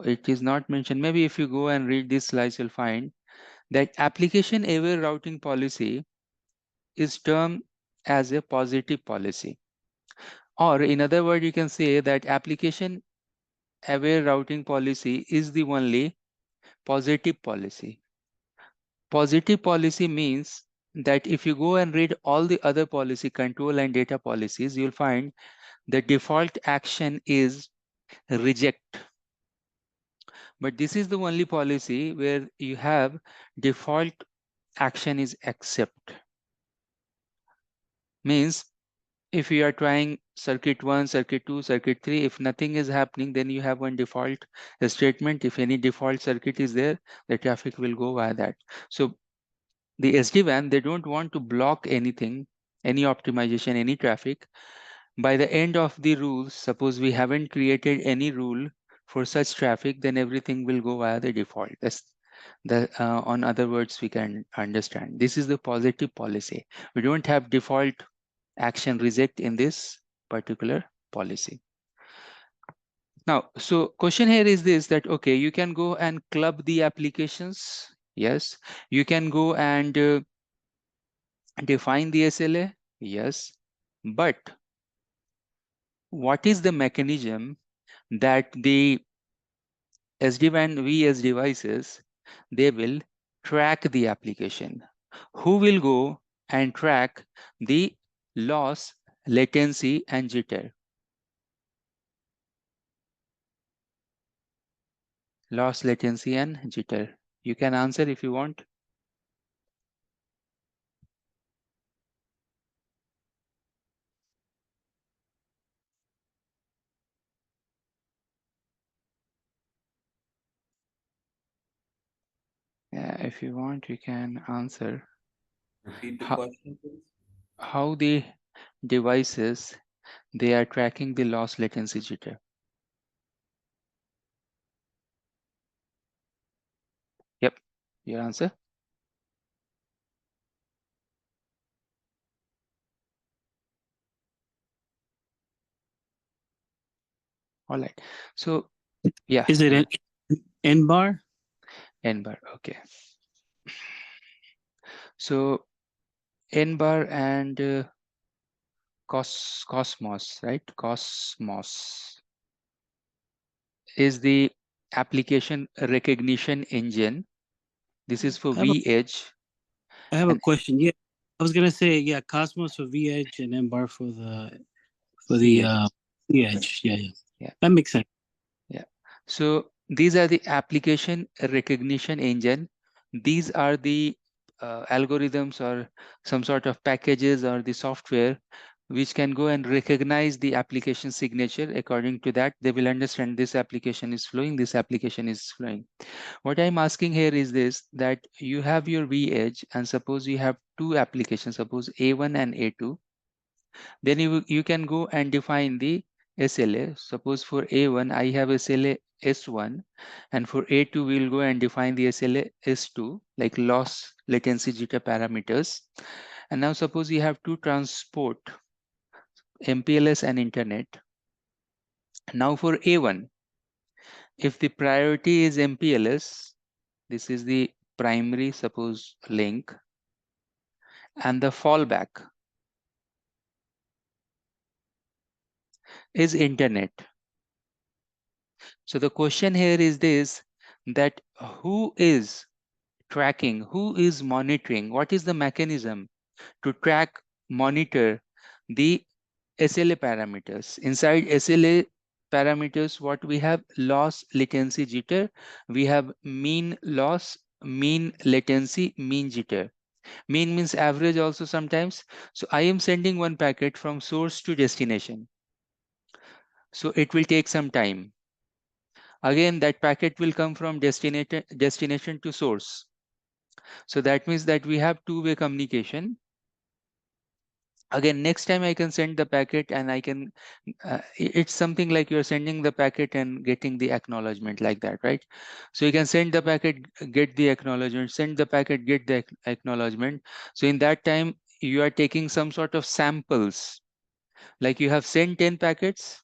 it is not mentioned. Maybe if you go and read this slides, you'll find that application aware routing policy is termed as a positive policy. Or in other words, you can say that application aware routing policy is the only positive policy. Positive policy means that if you go and read all the other policy, control and data policies, you'll find the default action is reject. But this is the only policy where you have default action is accept. Means if you are trying circuit 1, circuit 2, circuit 3, if nothing is happening, then you have one default statement. If any default circuit is there, the traffic will go via that. So the SD-WAN, they don't want to block anything, any optimization, any traffic. By the end of the rules, suppose we haven't created any rule for such traffic, then everything will go via the default. That's the on other words we can understand. This is the positive policy. We don't have default action reject in this particular policy. Now, so question here is this, that okay, you can go and club the applications. Yes, you can go and define the SLA. Yes, but what is the mechanism that the SD-WAN vEdge devices, they will track the application? Who will go and track the loss, latency, and jitter? Loss, latency, and jitter. You can answer if you want. Yeah, if you want, you can answer. Repeat the How, question, please. how the devices, they are tracking the loss, latency, jitter. Yep, your answer. All right. So yeah. Is it an N bar? N bar. Okay. So N bar and Cosmos, right? Cosmos. is the application recognition engine. This is for vEdge. I have a And question. Yeah, I was gonna say, yeah, Cosmos for vEdge and then Bar for the cEdge. cEdge. Yeah, yeah, Yeah. that makes sense. Yeah. So these are the application recognition engine. These are the algorithms or some sort of packages or the software which can go and recognize the application signature. According to that, they will understand this application is flowing, this application is flowing. What I'm asking here is this, that you have your vEdge and suppose you have two applications, suppose A1 and A2. Then you can go and define the SLA. Suppose for A1, I have SLA S1, and for A2, we'll go and define the SLA S2, like loss, latency, jitter parameters. And now suppose you have to transport MPLS and internet. Now for A1, if the priority is MPLS, this is the primary, suppose link, and the fallback is internet. So the question here is this, that who is tracking, who is monitoring, what is the mechanism to track, monitor the SLA parameters? Inside SLA parameters, what we have? Loss, latency, jitter. We have mean loss, mean latency, mean jitter. Mean means average also sometimes. So I am sending one packet from source to destination. So it will take some time. Again, that packet will come from destination to source. So that means that we have two-way communication. Again, next time I can send the packet and I can, it's something like you're sending the packet and getting the acknowledgement like that, right? So you can send the packet, get the acknowledgement, send the packet, get the acknowledgement. So in that time, you are taking some sort of samples, like you have sent 10 packets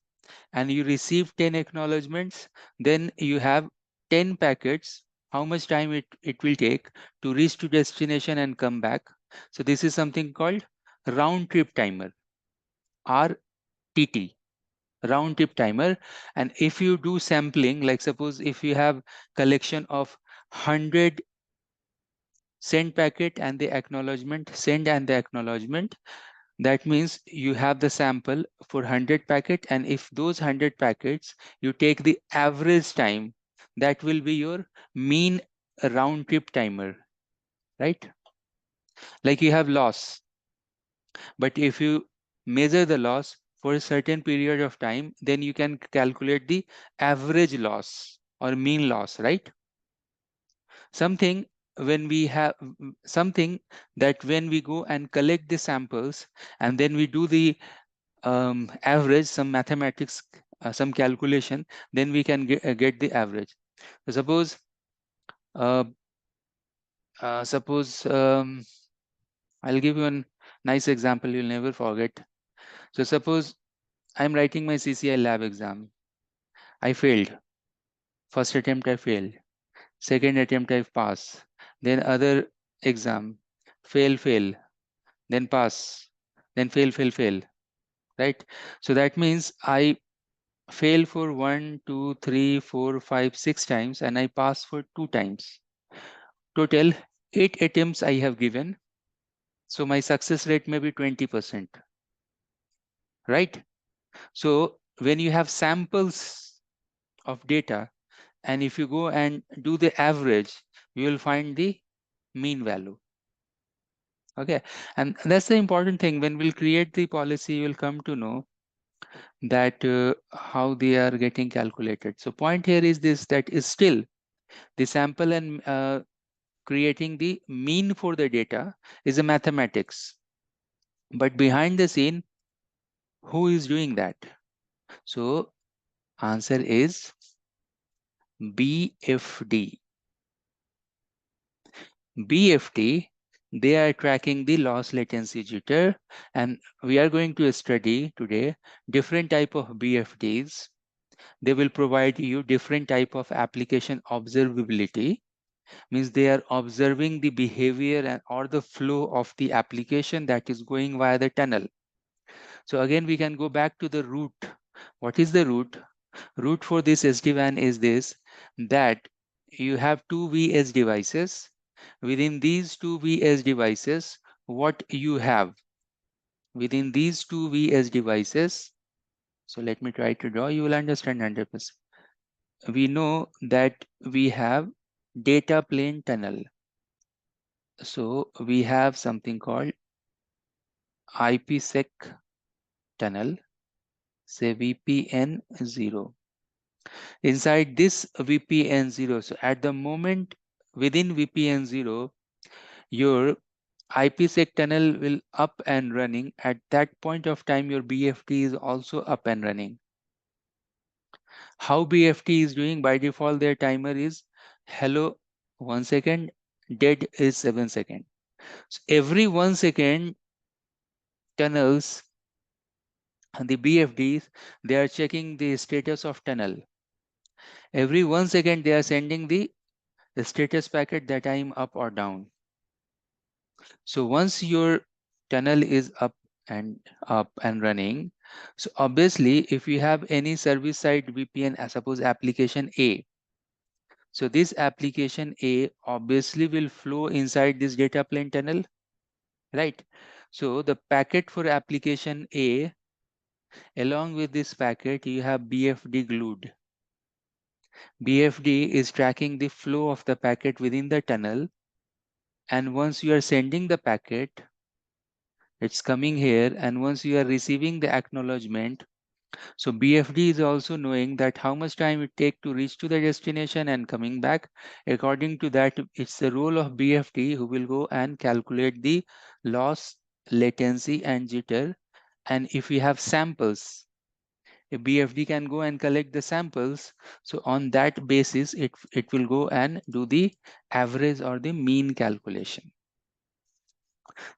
and you receive 10 acknowledgements, then you have 10 packets, how much time it will take to reach to destination and come back. So this is something called round trip timer, RTT, round trip timer. And if you do sampling, like suppose if you have collection of 100 send packet and the acknowledgement, send and the acknowledgement, that means you have the sample for 100 packet, and if those 100 packets, you take the average time, that will be your mean round trip timer, right? Like you have loss, but if you measure the loss for a certain period of time, then you can calculate the average loss or mean loss, right? Something when we have something that when we go and collect the samples and then we do the average, some mathematics, some calculation, then we can get the average. So suppose I'll give you a nice example you'll never forget. So suppose I'm writing my CCIE lab exam. I failed. First attempt I failed. Second attempt I pass. Then other exam, fail, then pass, then fail, right? So that means I fail for 1, 2, 3, 4, 5, 6 times, and I pass for 2 times. Total 8 attempts I have given. So my success rate may be 20%, right? So when you have samples of data, and if you go and do the average, you will find the mean value. Okay, and that's the important thing. When we'll create the policy, you will come to know that how they are getting calculated. So point here is this, that is still the sample and creating the mean for the data is a mathematics, but behind the scene, who is doing that? So answer is BFD. BFD, they are tracking the loss, latency, jitter, and we are going to study today different type of BFDs. They will provide you different type of application observability, means they are observing the behavior and or the flow of the application that is going via the tunnel. So again, we can go back to the root. What is the root? Root for this SD-WAN is this, that you have two vEdge devices. Within these two vEdge devices, what you have within these two vEdge devices, so let me try to draw, you will understand 100%. We know that we have data plane tunnel. So we have something called IPsec tunnel, say VPN 0. Inside this VPN 0, so at the moment within VPN 0, your IPsec tunnel will up and running. At that point of time, your BFT is also up and running. How BFT is doing? By default, their timer is hello 1 second, dead is 7 seconds. So every 1 second, tunnels and the BFDs, they are checking the status of tunnel. Every 1 second, they are sending the status packet that I am up or down. So once your tunnel is up and running, so obviously if you have any service side VPN, suppose application A, so this application A obviously will flow inside this data plane tunnel, right? So the packet for application A, along with this packet, you have BFD glued. BFD is tracking the flow of the packet within the tunnel. And once you are sending the packet, it's coming here. And once you are receiving the acknowledgement, so BFD is also knowing that how much time it take to reach to the destination and coming back. According to that, it's the role of BFD who will go and calculate the loss, latency, and jitter. And if we have samples, a BFD can go and collect the samples. So on that basis, it will go and do the average or the mean calculation.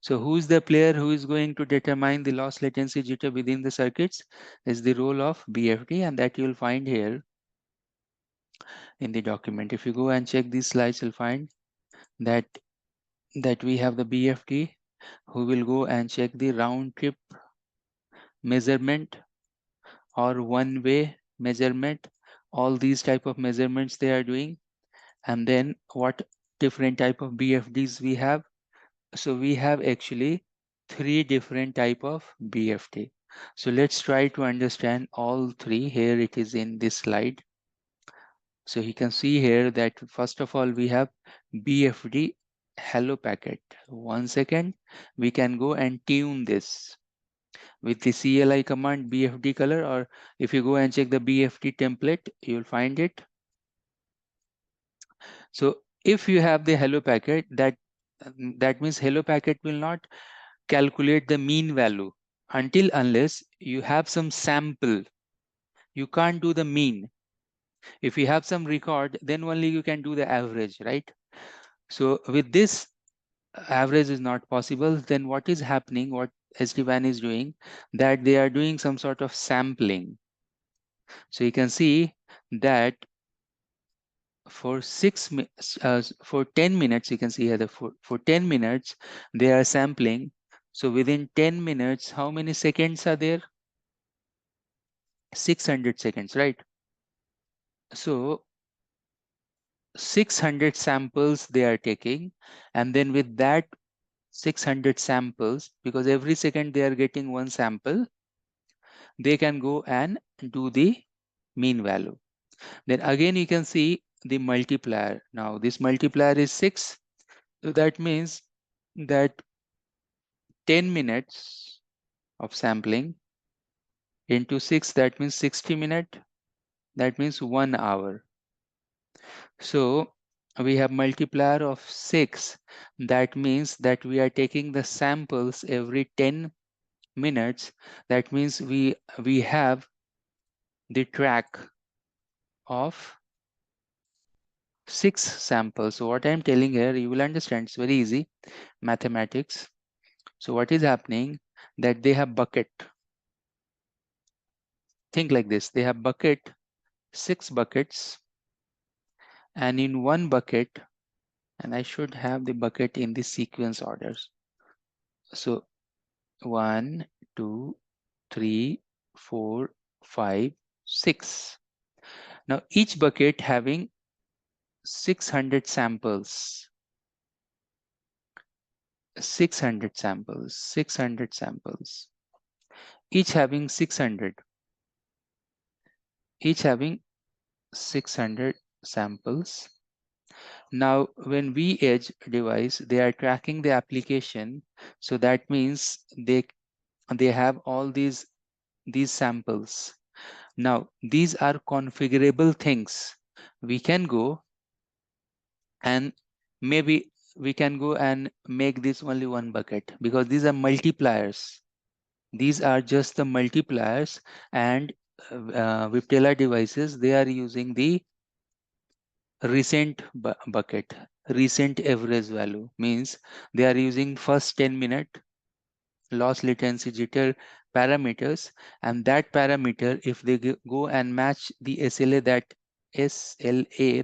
So who is the player who is going to determine the loss, latency, jitter within the circuits? Is the role of BFD, and that you'll find here in the document. If you go and check these slides, you'll find that we have the BFD who will go and check the round trip measurement or one-way measurement. All these type of measurements they are doing. And then what different type of BFDs we have? So we have actually 3 different type of BFD. So let's try to understand all 3. Here it is in this slide. So you can see here that first of all we have BFD hello packet. 1 second, we can go and tune this with the CLI command BFD color, or if you go and check the BFD template, you'll find it. So if you have the hello packet, that means hello packet will not calculate the mean value unless you have some sample. You can't do the mean. If you have some record, then only you can do the average, right? So with this, average is not possible. Then what is happening, what SD-WAN is doing, that they are doing some sort of sampling. So you can see that for 10 minutes, you can see here for 10 minutes, they are sampling. So within 10 minutes, how many seconds are there? 600 seconds, right? So 600 samples they are taking, and then with that 600 samples, because every second they are getting one sample, they can go and do the mean value. Then again you can see the multiplier. Now this multiplier is 6. So that means that 10 minutes of sampling into 6, that means 60 minutes. That means 1 hour. So we have multiplier of 6. That means that we are taking the samples every 10 minutes. That means we have the track of 6 samples. So what I'm telling here, you will understand. It's very easy mathematics. So what is happening, that they have bucket. Think like this. They have bucket, 6 buckets, and in one bucket, and I should have the bucket in the sequence orders. So 1, 2, 3, 4, 5, 6. Now each bucket having 600 samples. 600 samples, 600 samples, each having 600, each having 600 samples. Now, when vEdge device, they are tracking the application. So that means they have all these samples. Now, these are configurable things. We can go and maybe we can go and make this only one bucket because these are multipliers. These are just the multipliers, and Viptela devices, they are using the recent bucket, recent average value, means they are using first 10-minute loss latency jitter parameters, and that parameter, if they go and match the SLA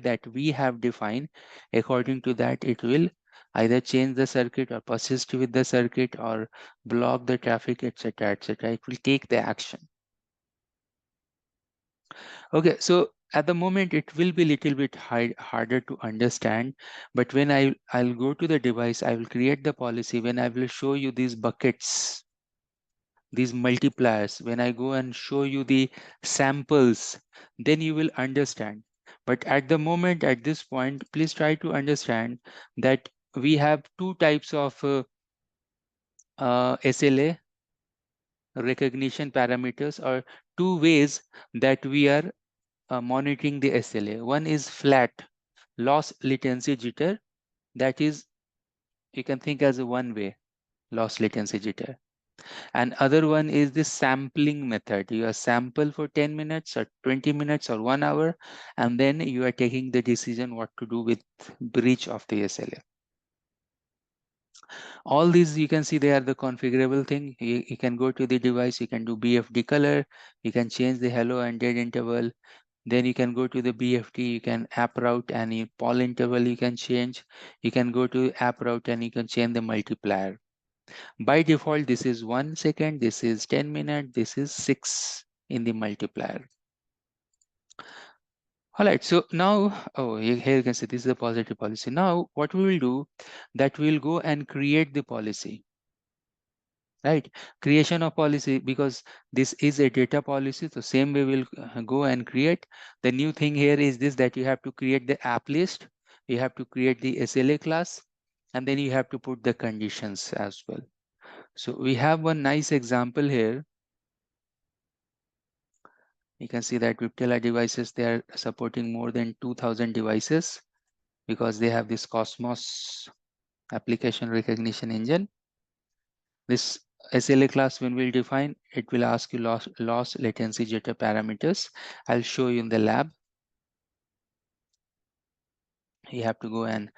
that we have defined, according to that, it will either change the circuit or persist with the circuit or block the traffic, etc., etc. It will take the action. Okay, so at the moment it will be little bit harder to understand, but when I'll go to the device, I will create the policy. When I will show you these buckets, these multipliers, when I go and show you the samples, then you will understand. But at the moment, at this point, please try to understand that we have two types of SLA recognition parameters, or two ways that we are monitoring the SLA. One is flat loss latency jitter. That is, you can think as a one-way loss latency jitter. And other one is the sampling method. You are sample for 10 minutes or 20 minutes or 1 hour, and then you are taking the decision what to do with breach of the SLA. All these, you can see, they are the configurable thing. You can go to the device, you can do BFD color, you can change the hello and dead interval. Then you can go to the BFD, you can app route and your poll interval you can change. You can go to app route and you can change the multiplier. By default, this is 1 second, this is 10 minutes, this is 6 in the multiplier. All right, so now, here you can see this is the positive policy. Now, what we will do, that we will go and create the policy. Right, creation of policy, because this is a data policy, so same way we'll go and create. The new thing here is this, that you have to create the app list, you have to create the SLA class, and then you have to put the conditions as well. So we have one nice example here. You can see that Viptela devices, they are supporting more than 2000 devices because they have this Cosmos application recognition engine. This SLA class, when we'll define, it will ask you loss latency jitter parameters. I'll show you in the lab. You have to go and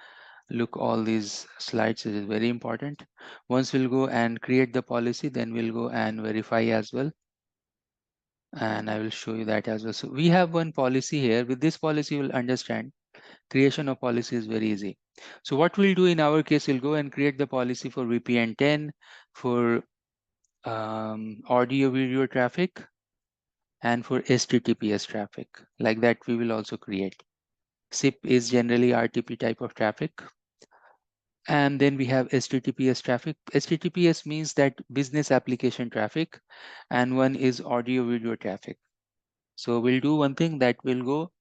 look all these slides. It is very important. Once we'll go and create the policy, then we'll go and verify as well. And I will show you that as well. So we have one policy here. With this policy, you will understand creation of policy is very easy. So what we'll do in our case, we'll go and create the policy for VPN 10, for audio video traffic, and for HTTPS traffic. Like that, we will also create. SIP is generally RTP type of traffic. And then we have HTTPS traffic. HTTPS means that business application traffic, and one is audio video traffic. So we'll do one thing, that we'll go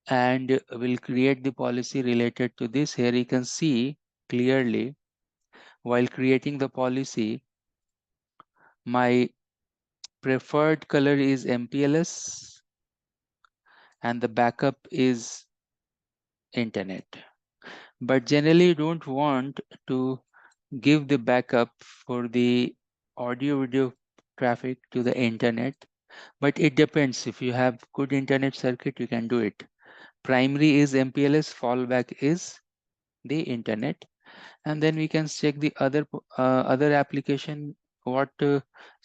and we'll create the policy related to this. Here you can see clearly, while creating the policy, my preferred color is MPLS and the backup is internet. But generally you don't want to give the backup for the audio video traffic to the internet, but it depends. If you have good internet circuit, you can do it. Primary is MPLS, fallback is the internet, and then we can check the other application, what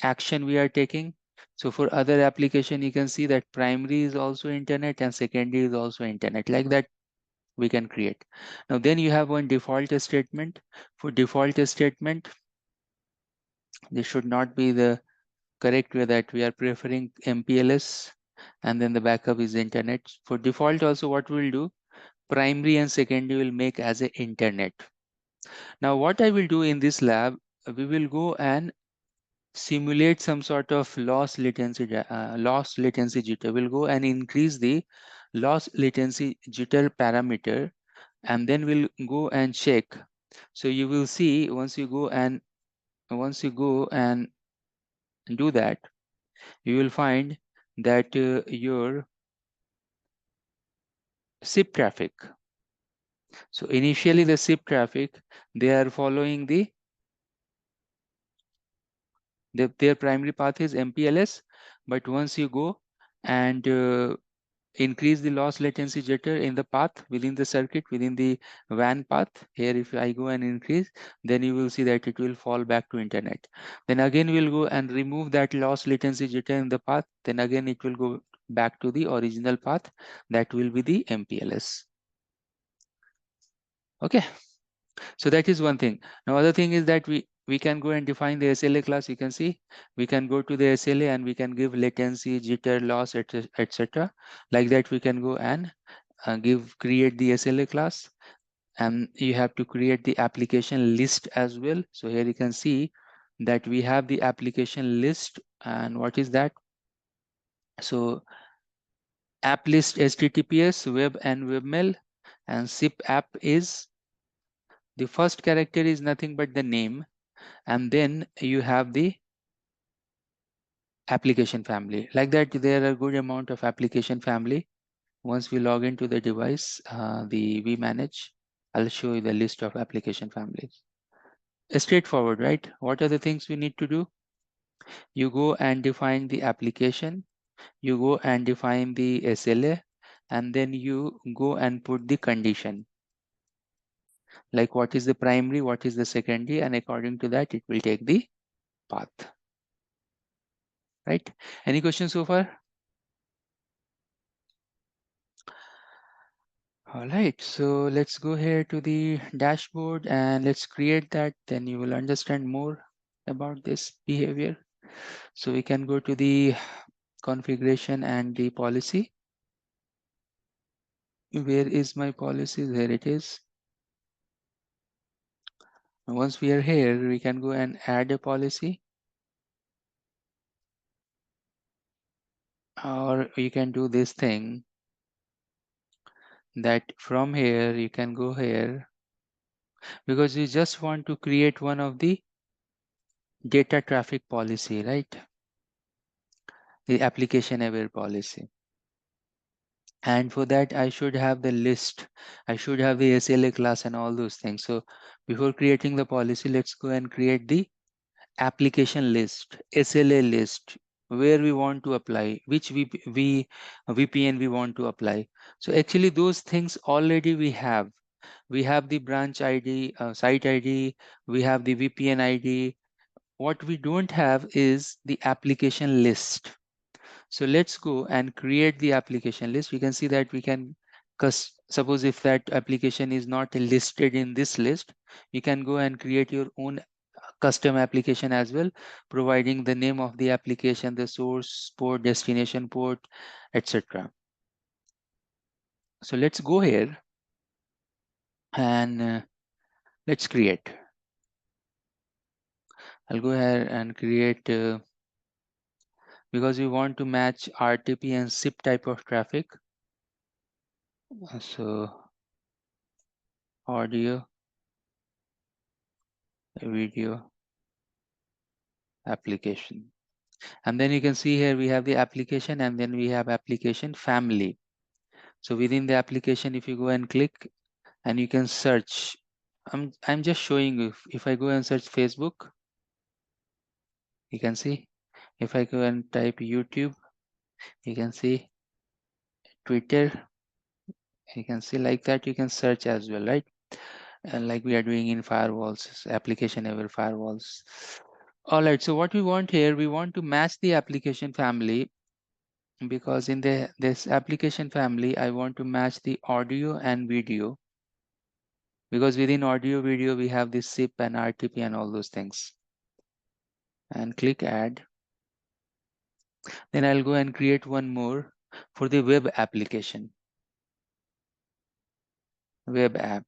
action we are taking. So for other application, you can see that primary is also internet and secondary is also internet. Like that, we can create. Now then you have one default statement. For default statement, this should not be the correct way, that we are preferring MPLS. and then the backup is internet. For default also, what we'll do, primary and secondary will make as a internet. Now what I will do in this lab, we will go and simulate some sort of loss latency jitter. We'll go and increase the loss latency jitter parameter, and then we'll go and check. So you will see once you go and do that, you will find that your SIP traffic. So initially the SIP traffic, they are following their primary path is MPLS, but once you go and increase the loss latency jitter in the path within the circuit, within the WAN path, here if I go and increase, then you will see that it will fall back to internet. Then again we'll go and remove that loss latency jitter in the path, then again it will go back to the original path, that will be the MPLS. Okay, so that is one thing. Now other thing is that we can go and define the SLA class. You can see we can go to the SLA and we can give latency, jitter, loss, etc. Like that we can go and create the SLA class, and you have to create the application list as well. So here you can see that we have the application list, and what is that? So app list HTTPS web and webmail, and SIP app is the first character is nothing but the name, and then you have the application family. Like that there are a good amount of application family. Once we log into the device, the vManage, I'll show you the list of application families. Straightforward, right? What are the things we need to do? You go and define the application, you go and define the SLA, and then you go and put the condition, like what is the primary, what is the secondary, and according to that it will take the path. Right? Any questions so far? All right, so let's go here to the dashboard and let's create that. Then you will understand more about this behavior. So we can go to the configuration and the policy. Where is my policy? There it is. Once we are here, we can go and add a policy. Or you can do this thing, that from here you can go here, because you just want to create one of the data traffic policy, right? The application aware policy. And for that I should have the list, I should have the SLA class and all those things. So before creating the policy, let's go and create the application list, SLA list, where we want to apply, which VPN we want to apply. So actually those things already we have. We have the branch ID, site ID, we have the VPN ID. What we don't have is the application list. So let's go and create the application list. We can see that we can, suppose if that application is not listed in this list, you can go and create your own custom application as well, providing the name of the application, the source port, destination port, etc. So let's go here and let's create. I'll go ahead and create because we want to match RTP and SIP type of traffic. So audio, video, application. And then you can see here we have the application, and then we have application family. So within the application, if you go and click and you can search, I'm just showing you, if I go and search Facebook, you can see, if I go and type YouTube, you can see Twitter, you can see, like that you can search as well, right? And like we are doing in firewalls, application aware firewalls. All right, so what we want here, we want to match the application family, because in this application family, I want to match the audio and video, because within audio video we have this SIP and RTP and all those things. And click add. Then I'll go and create one more for the web application, web app.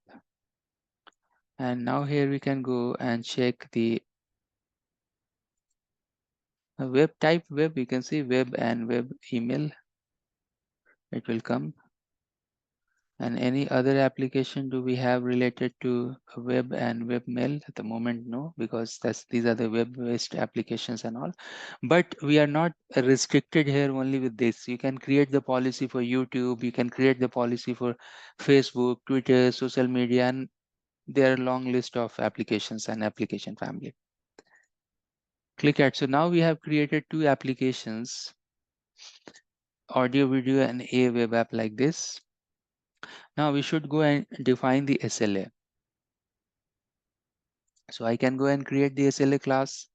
And now here we can go and check the web type. Web, you can see web and web email, it will come. And any other application do we have related to web and webmail? At the moment, no, because these are the web-based applications and all. But we are not restricted here only with this. You can create the policy for YouTube, you can create the policy for Facebook, Twitter, social media, and there are a long list of applications and application family. Click add. So now we have created 2 applications, audio, video, and a web app like this. Now we should go and define the SLA. So I can go and create the SLA class.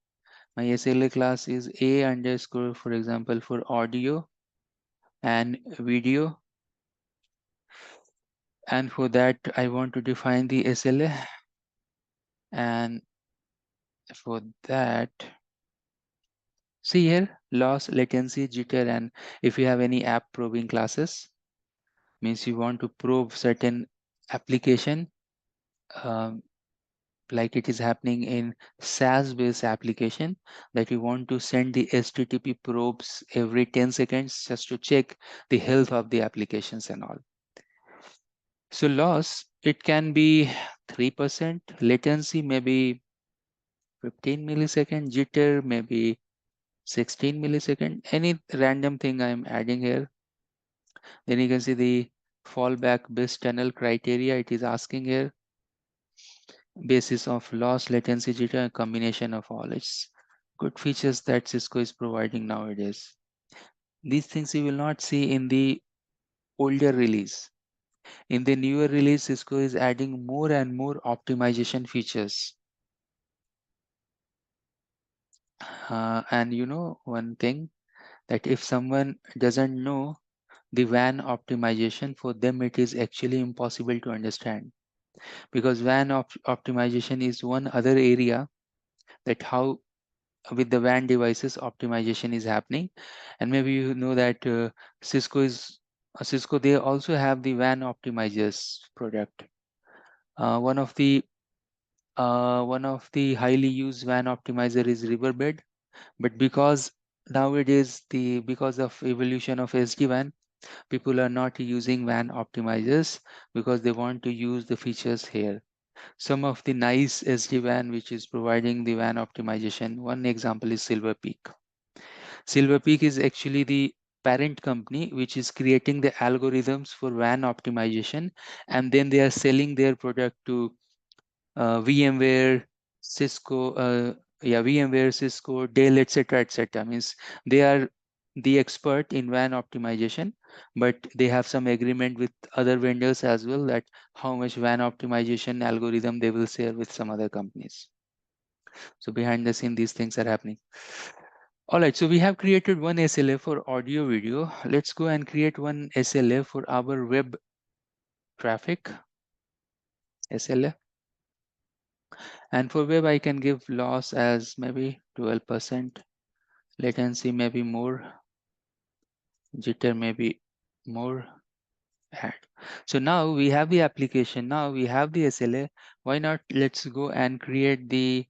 My SLA class is a underscore, for example, for audio and video. And for that, I want to define the SLA. And for that, see here, loss, latency, jitter, and if you have any app probing classes, means you want to probe certain application, like it is happening in SaaS-based application, that you want to send the HTTP probes every 10 seconds just to check the health of the applications and all. So loss, it can be 3%, latency maybe 15 millisecond, jitter maybe 16 millisecond, any random thing I'm adding here. Then you can see the fallback best tunnel criteria, it is asking here. Basis of loss, latency, jitter, a combination of all. It's good features that Cisco is providing nowadays. These things you will not see in the older release. In the newer release, Cisco is adding more and more optimization features. And you know one thing, that if someone doesn't know the WAN optimization, for them it is actually impossible to understand, because WAN optimization is one other area that how with the WAN devices optimization is happening. And maybe you know that Cisco, they also have the WAN optimizers product. One of the highly used WAN optimizer is Riverbed, but because nowadays because of evolution of SD-WAN, people are not using WAN optimizers because they want to use the features here. Some of the nice SD-WAN which is providing the WAN optimization, one example is Silver Peak. Silver Peak is actually the parent company which is creating the algorithms for WAN optimization, and then they are selling their product to VMware, Cisco, VMware, Cisco, Dell, etc. Means they are the expert in WAN optimization, but they have some agreement with other vendors as well, that how much WAN optimization algorithm they will share with some other companies. So behind the scene, these things are happening. All right, so we have created one SLA for audio video. Let's go and create one SLA for our web traffic SLA. And for web, I can give loss as maybe 12%, latency maybe more, jitter maybe more, add. So now we have the application, now we have the SLA. Why not let's go and create the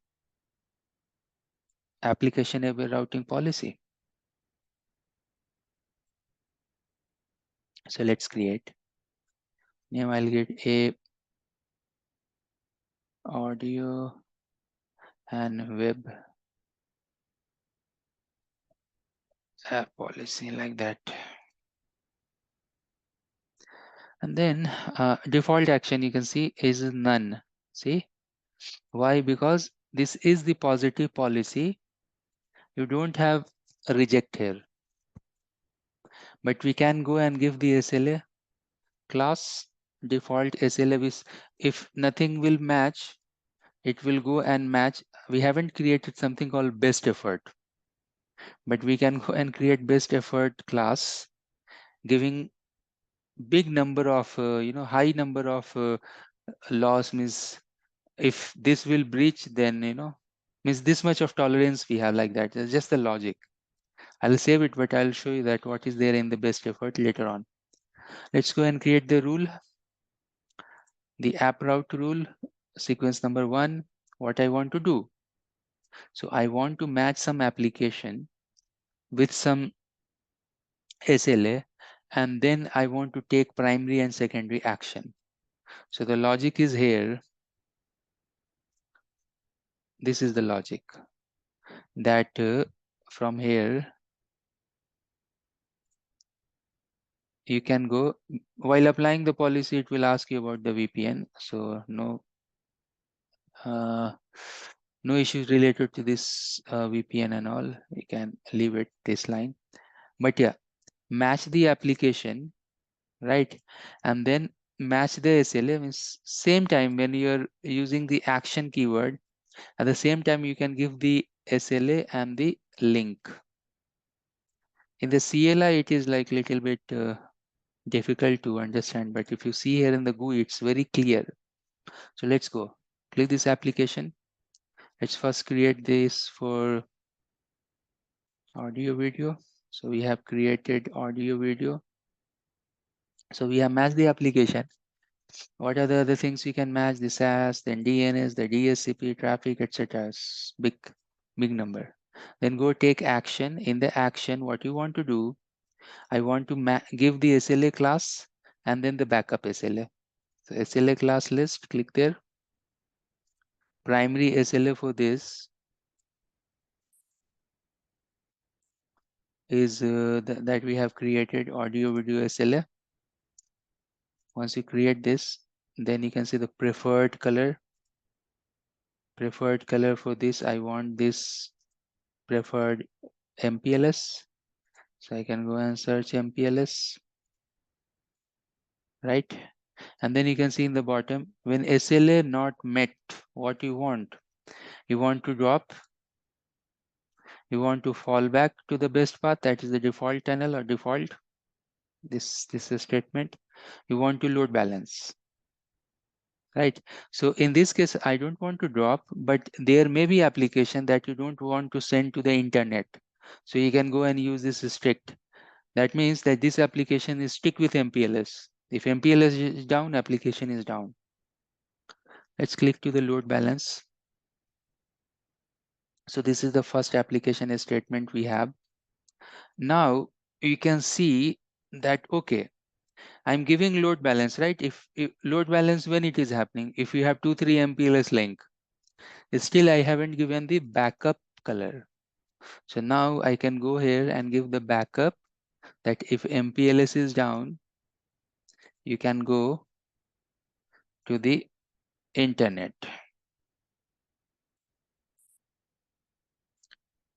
application able routing policy. So let's create. Name I'll get a audio and web app policy like that. And then default action you can see is none. See why? Because this is the positive policy. You don't have a reject here, but we can go and give the SLA class default SLA is, if nothing will match, it will go and match. We haven't created something called best effort, but we can go and create best effort class, giving big number of high number of loss. Means if this will breach, then means this much of tolerance we have, like that. It's just the logic. I'll save it, but I'll show you that what is there in the best effort later on. Let's go and create the rule. The app route rule, sequence number 1, what I want to do. So I want to match some application with some SLA, and then I want to take primary and secondary action. So the logic is here. This is the logic that from here you can go while applying the policy. It will ask you about the VPN. So no issues related to this VPN and all. You can leave it this line. But yeah, match the application, right? And then match the SLA. Means same time when you're using the action keyword, at the same time you can give the SLA and the link. In the CLI, it is like little bit difficult to understand, but if you see here in the GUI, it's very clear. So let's go. Click this application. Let's first create this for audio video. So we have created audio video. So we have matched the application. What are the other things we can match? The SAS, then DNS, the DSCP, traffic, etc. Big number. Then go take action. In the action, what you want to do, I want to give the SLA class and then the backup SLA. So SLA class list, click there. Primary SLA for this is that we have created audio video SLA. Once you create this, then you can see the preferred color. Preferred color for this, I want this preferred MPLS. So I can go and search MPLS, right? And then you can see in the bottom, when SLA not met, what you want to drop, you want to fall back to the best path, that is the default tunnel or default. This is a statement. You want to load balance, right? So in this case, I don't want to drop, but there may be application that you don't want to send to the internet. So you can go and use this strict. That means that this application is stick with MPLS. If MPLS is down, application is down. Let's click to the load balance. So this is the first application statement we have. Now you can see that, okay, I'm giving load balance, right? If load balance, when it is happening, if you have 2-3 MPLS link, still I haven't given the backup color. So now I can go here and give the backup that if MPLS is down, you can go to the internet.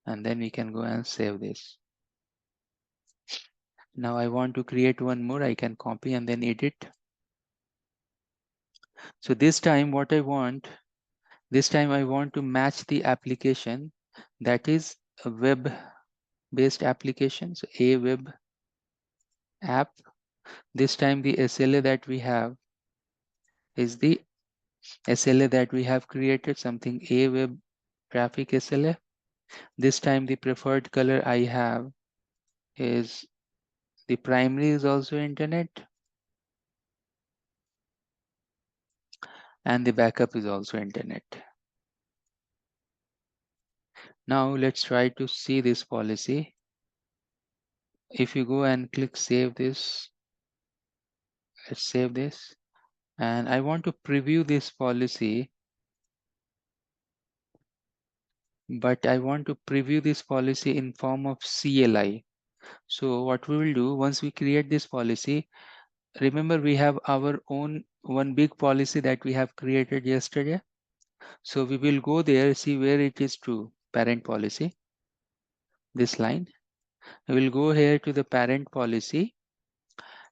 And then we can go and save this. Now I want to create one more. I can copy and then edit. So this time what I want, this time I want to match the application that is a web-based application. So a web app. This time the SLA that we have is the SLA that we have created, something a web traffic SLA. This time the preferred color I have is the primary is also internet and the backup is also internet. Now let's try to see this policy. If you go and click save this, let's save this. And I want to preview this policy, but I want to preview this policy in form of CLI. So what we will do once we create this policy, remember we have our own one big policy that we have created yesterday. So we will go there, see where it is true, parent policy, this line. We will go here to the parent policy,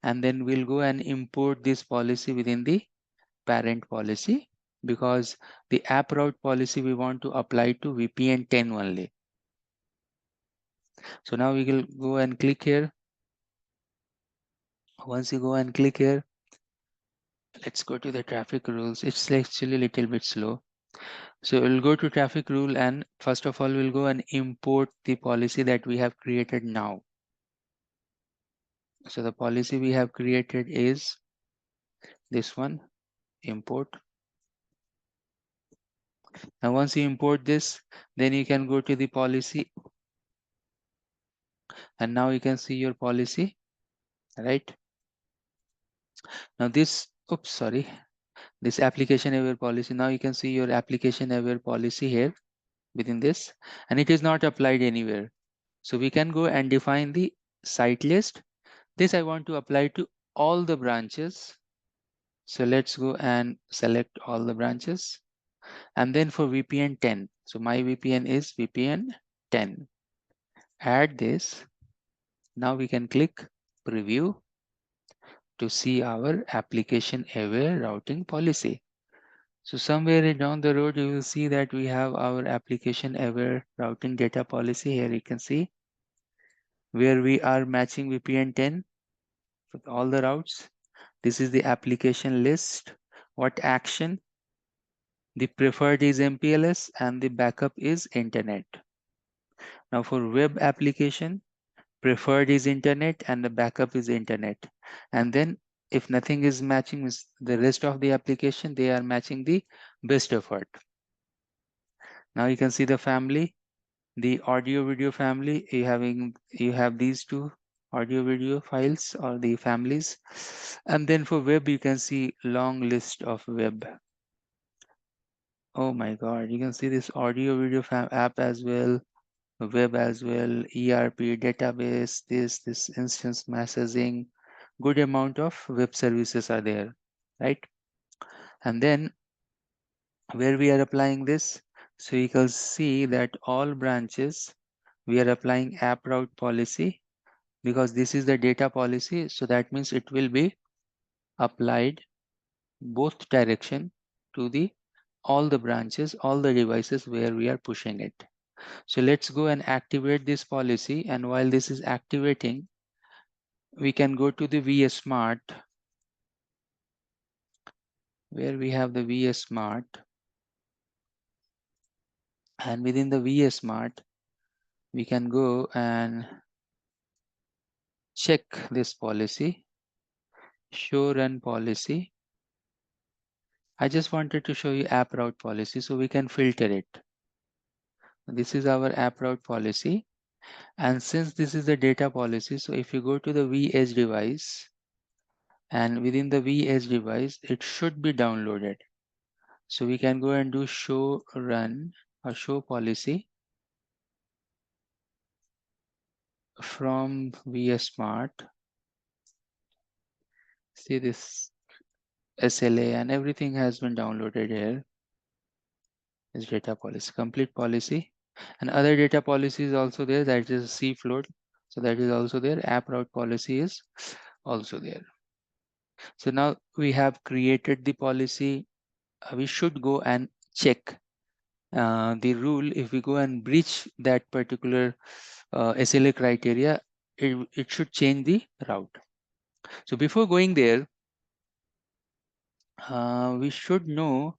and then we'll go and import this policy within the parent policy, because the app route policy we want to apply to VPN 10 only. So now we will go and click here. Once you go and click here, let's go to the traffic rules. It's actually a little bit slow. So we'll go to traffic rule, and first of all, we'll go and import the policy that we have created now. So the policy we have created is this one, import. Now once you import this, then you can go to the policy, and now you can see your policy, right? Now this, oops, sorry, this application aware policy. Now you can see your application aware policy here within this, and it is not applied anywhere. So we can go and define the site list. This I want to apply to all the branches. So let's go and select all the branches. And then for VPN 10. So my VPN is VPN 10. Add this. Now we can click preview to see our application aware routing policy. So somewhere down the road, you will see that we have our application aware routing data policy. Here you can see where we are matching VPN 10 with all the routes. This is the application list. What action? The preferred is MPLS and the backup is internet. Now for web application, preferred is internet and the backup is internet. And then if nothing is matching with the rest of the application, they are matching the best effort. Now you can see the family, the audio video family. You have these two audio video files or the families. And then for web, you can see long list of web. Oh my God, you can see this audio video app as well, web as well, ERP database, this instance messaging, good amount of web services are there, right? And then where we are applying this, so you can see that all branches, we are applying app route policy because this is the data policy. So that means it will be applied both direction to the all the branches, all the devices where we are pushing it. So let's go and activate this policy. And while this is activating, we can go to the vSmart, where we have the vSmart. And within the vSmart, we can go and check this policy, show run policy. I just wanted to show you app route policy so we can filter it. This is our app route policy. And since this is the data policy, so if you go to the vEdge device, and within the vEdge device, it should be downloaded. So we can go and do show run or show policy from vSmart. See this SLA and everything has been downloaded here. Is data policy, complete policy, and other data policy is also there. That is cFloat. So that is also there. App route policy is also there. So now we have created the policy. We should go and check the rule. If we go and breach that particular SLA criteria, it should change the route. So before going there, we should know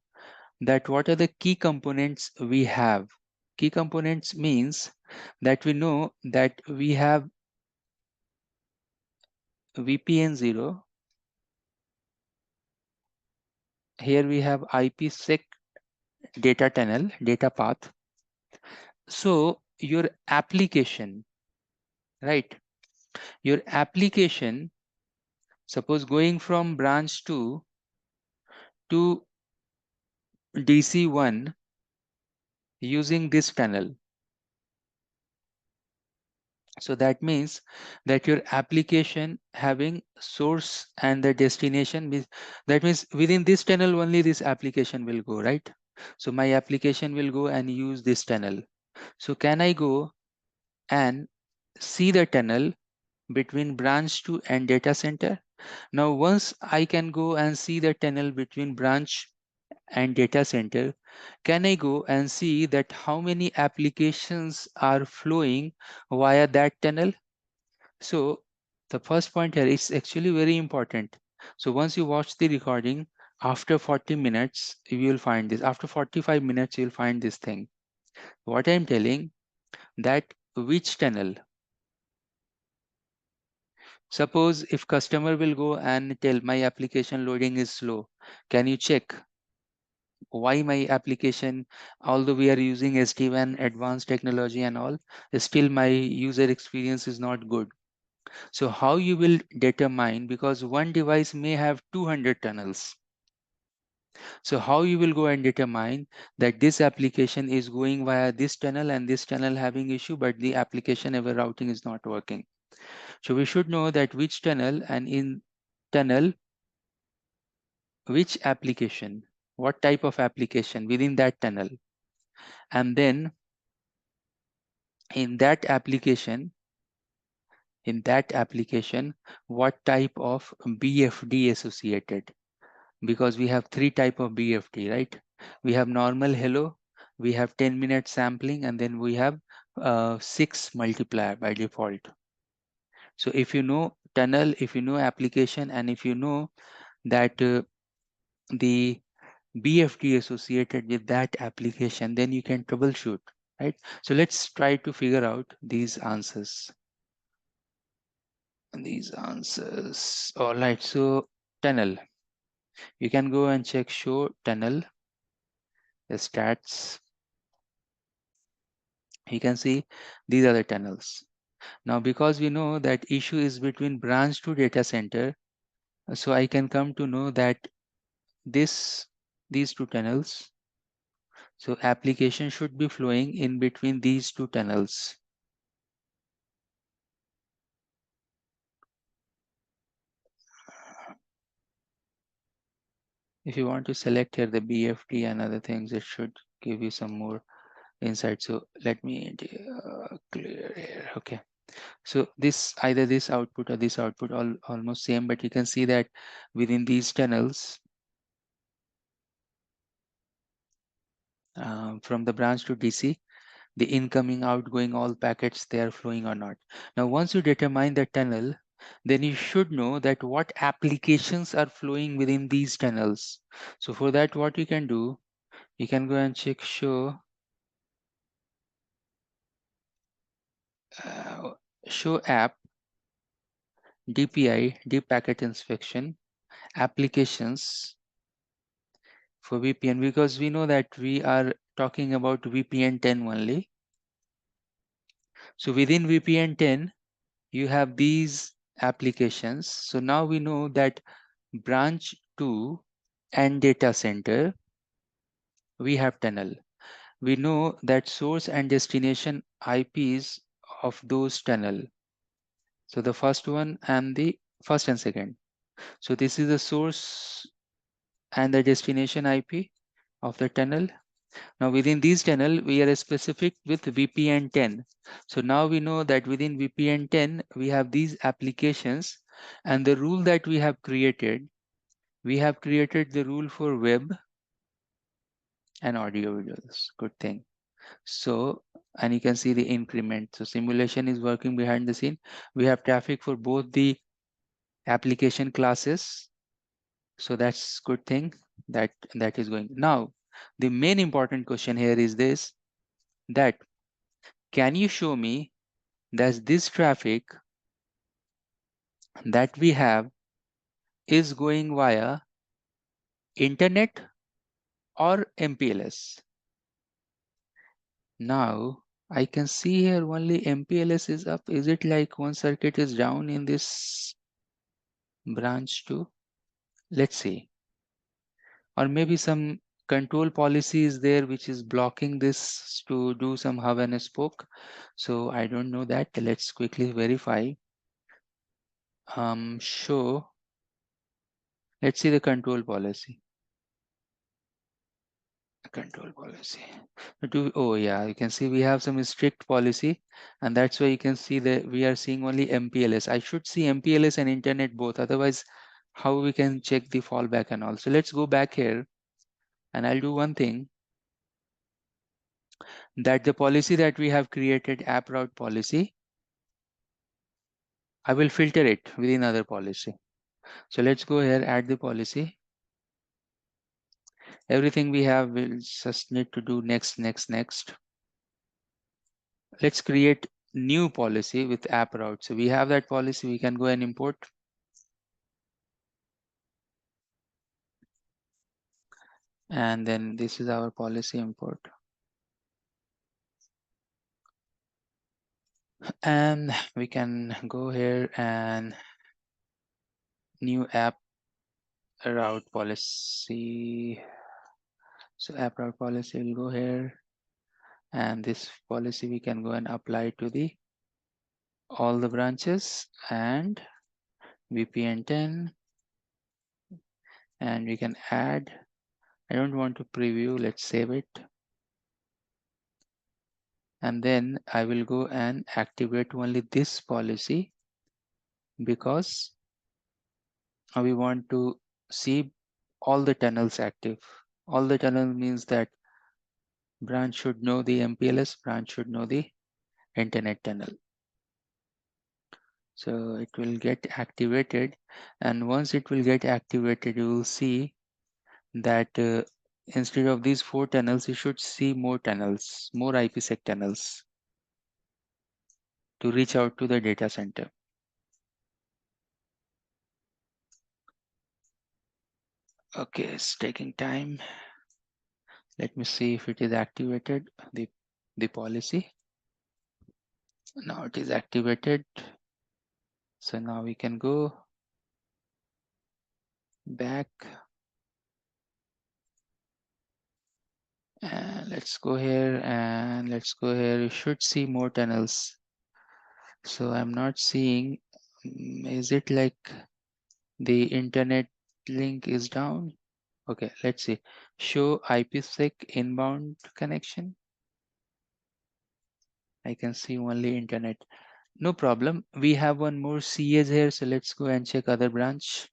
that what are the key components we have. Key components means that we know that we have VPN 0. Here we have IPsec data tunnel, data path. So your application, right? Your application, suppose going from branch 2 to DC1 using this tunnel. So that means that your application having source and the destination means that means within this tunnel only this application will go, right? So my application will go and use this tunnel. So can I go and see the tunnel between branch 2 and data center? Now once I can go and see the tunnel between branch and data center, can I go and see that how many applications are flowing via that tunnel? So the first point here is actually very important. So once you watch the recording, After 40 minutes, you will find this. After 45 minutes, you'll find this thing. What I'm telling, that which tunnel. Suppose if customer will go and tell my application loading is slow, can you check why my application, although we are using SD-WAN advanced technology and all, still my user experience is not good. So how you will determine, because one device may have 200 tunnels. So how you will go and determine that this application is going via this tunnel and this tunnel having issue, but the application ever routing is not working. So we should know that which tunnel, and in tunnel, which application, what type of application within that tunnel. And then in that application, what type of BFD associated, because we have 3 type of BFD, right? We have normal hello, we have 10-minute sampling, and then we have 6 multiplier by default. So if you know tunnel, if you know application, and if you know that the BFD associated with that application, then you can troubleshoot, right? So let's try to figure out these answers. All right, so tunnel. You can go and check show tunnel stats. You can see these are the tunnels. Now, because we know that issue is between branch to data center, so I can come to know that these 2 tunnels. So application should be flowing in between these 2 tunnels. If you want to select here the BFD and other things, it should give you some more insight. So let me clear here. Okay. So this, either this output or this output, almost same, but you can see that within these tunnels, from the branch to DC, the incoming, outgoing, all packets, they are flowing or not. Now, once you determine the tunnel, then you should know that what applications are flowing within these tunnels. So for that, what you can do, you can go and check show app DPI, deep packet inspection applications for VPN, because we know that we are talking about VPN 10 only. So within VPN 10, you have these applications. So now we know that branch 2 and data center, we have tunnel. We know that source and destination IPs of those tunnel. So the first one and the first and second. So this is the source and the destination IP of the tunnel. Now within these tunnel, we are specific with VPN 10. So now we know that within VPN 10, we have these applications, and the rule that we have created the rule for web and audio videos. Good thing. So, and you can see the increment. So simulation is working behind the scene. We have traffic for both the application classes. So that's good thing that is going. Now, the main important question here is this, that can you show me that this traffic that we have is going via internet or MPLS? Now, I can see here only MPLS is up. Is it like one circuit is down in this branch too? Let's see. Or maybe some control policy is there which is blocking this to do some hub and spoke. So I don't know that. Let's quickly verify. Show. Let's see the control policy. Control policy. Oh yeah, you can see we have some strict policy, and that's why you can see that we are seeing only MPLS. I should see MPLS and internet both, otherwise how we can check the fallback and all. So let's go back here, and I'll do one thing, that the policy that we have created, app route policy, I will filter it within other policy. So let's go here, add the policy. Everything we have, we'll just need to do next. Let's create new policy with app route. So we have that policy, we can go and import. And then this is our policy import. And we can go here and new app route policy. So app route policy will go here. And this policy we can go and apply to the all the branches and VPN 10. And we can add, I don't want to preview, let's save it. And then I will go and activate only this policy because we want to see all the tunnels active. All the tunnel means that branch should know the MPLS, branch should know the internet tunnel. So it will get activated, and once it will get activated, you will see that instead of these 4 tunnels, you should see more tunnels, more IPsec tunnels to reach out to the data center. Okay, it's taking time. Let me see if it is activated, the policy. Now it is activated. So now we can go back. And let's go here and let's go here. You should see more tunnels. So I'm not seeing, is it like the internet link is down? Okay, let's see. Show IPsec inbound connection. I can see only internet. No problem. We have one more cEdge here. So let's go and check other branch.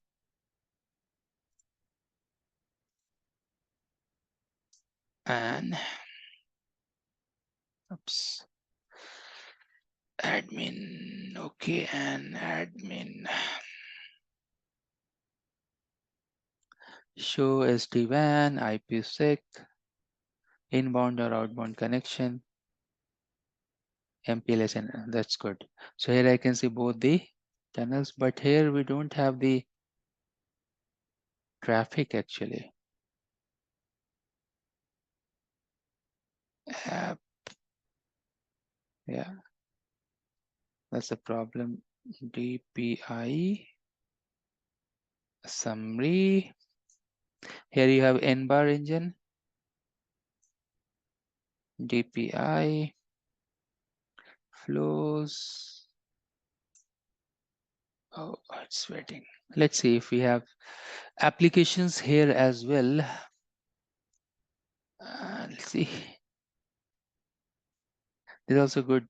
And oops. Admin. Okay, and admin. Show SD-WAN, IPsec, inbound or outbound connection, MPLS, and that's good. So here I can see both the tunnels, but here we don't have the traffic actually. App. Yeah, that's a problem. DPI summary. Here you have N-bar engine, DPI flows. Oh, it's waiting. Let's see if we have applications here as well. Let's see. There's also good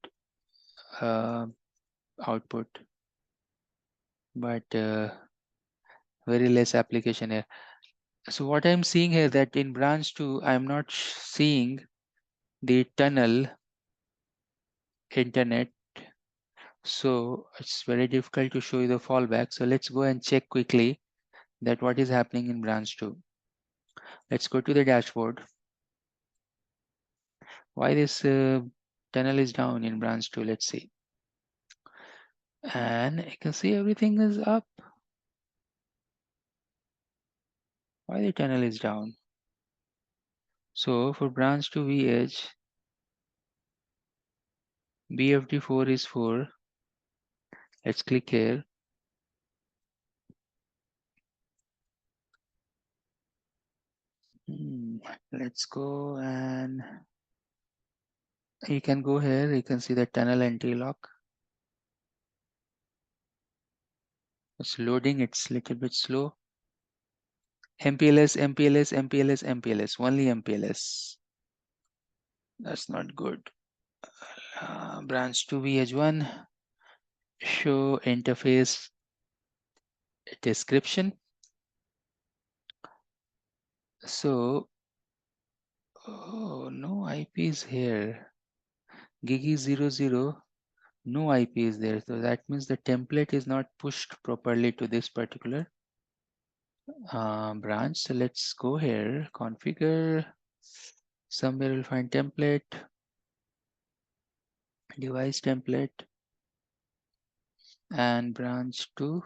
output, but very less application here. So what I'm seeing here that in branch 2, I'm not seeing the tunnel internet. So it's very difficult to show you the fallback. So let's go and check quickly that what is happening in branch 2. Let's go to the dashboard. Why this tunnel is down in branch 2? Let's see. And you can see everything is up. Why the tunnel is down? So for branch 2 vEdge, BFD4 is 4. Let's click here. Let's go and you can go here. You can see the tunnel and TLOC. It's loading. It's a little bit slow. MPLS, MPLS, MPLS, MPLS. Only MPLS. That's not good. Branch 2 vEdge1. Show interface description. So, oh, no IP is here. Gigi00, no IP is there. So that means the template is not pushed properly to this particular branch. So let's go here, configure. Somewhere we'll find template, device template, and branch 2.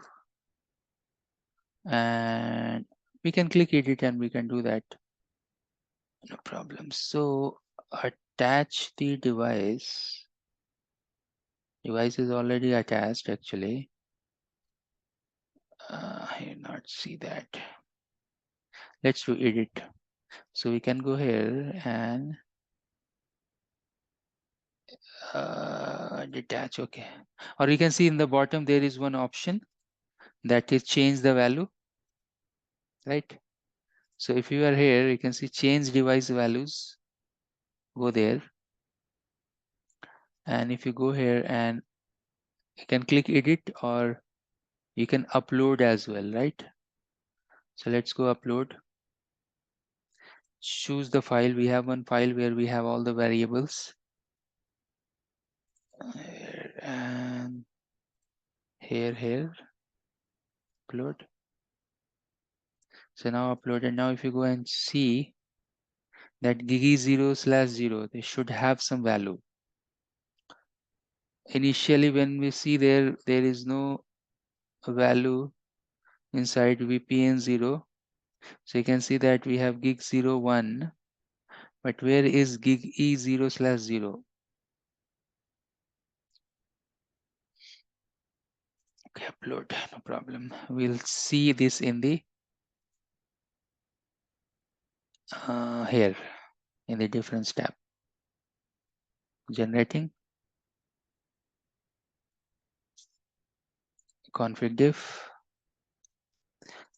And we can click edit and we can do that. No problem. So attach the device. Device is already attached actually. I not see that. Let's do edit. So we can go here and detach. Okay. Or you can see in the bottom there is one option that is change the value, right? So if you are here, you can see change device values. Go there. And if you go here and you can click edit, or you can upload as well, right? So let's go upload. Choose the file. We have one file where we have all the variables. And here, upload. So now uploaded. Now if you go and see that gigi 0/0, they should have some value. Initially, when we see there is no value inside VPN 0. So you can see that we have gig 01, but where is gig E 0/0? Okay, upload, no problem. We'll see this in the here in the difference tab. Generating, config diff,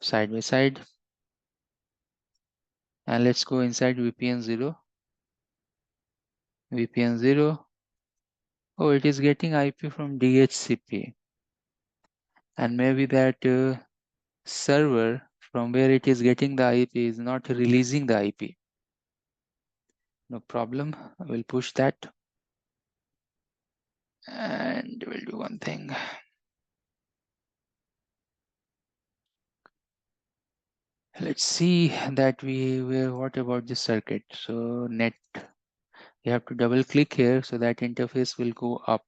side by side, and let's go inside VPN 0. VPN 0. Oh, it is getting IP from DHCP, and maybe that server from where it is getting the IP is not releasing the IP. No problem. I will push that, and we'll do one thing. Let's see that what about this circuit? So net, you have to double click here so that interface will go up,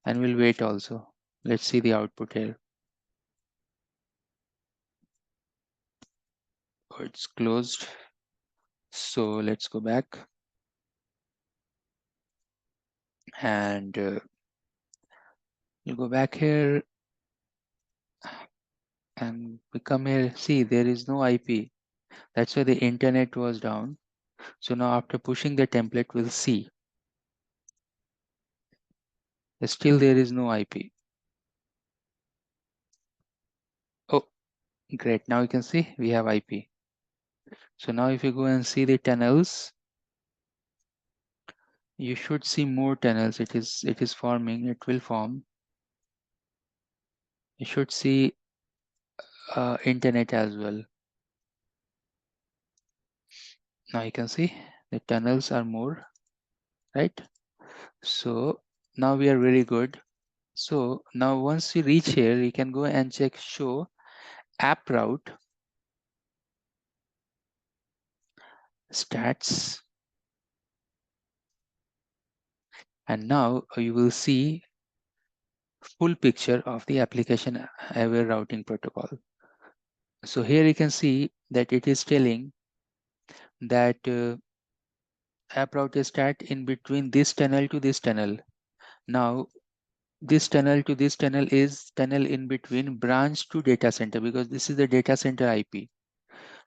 and we'll wait also. Let's see the output here. Oh, it's closed. So let's go back, and we'll go back here, and we come here. See, there is no IP. That's why the internet was down. So now after pushing the template, we'll see. Still there is no IP. Oh, great. Now you can see we have IP. So now if you go and see the tunnels, you should see more tunnels. It is forming. It will form. You should see internet as well. Now you can see the tunnels are more, right? So now we are very good. So now once you reach here, you can go and check show app route stats. And now you will see full picture of the application aware routing protocol. So here you can see that it is telling that app router stat in between this tunnel to this tunnel. Now this tunnel to this tunnel is tunnel in between branch to data center, because this is the data center IP.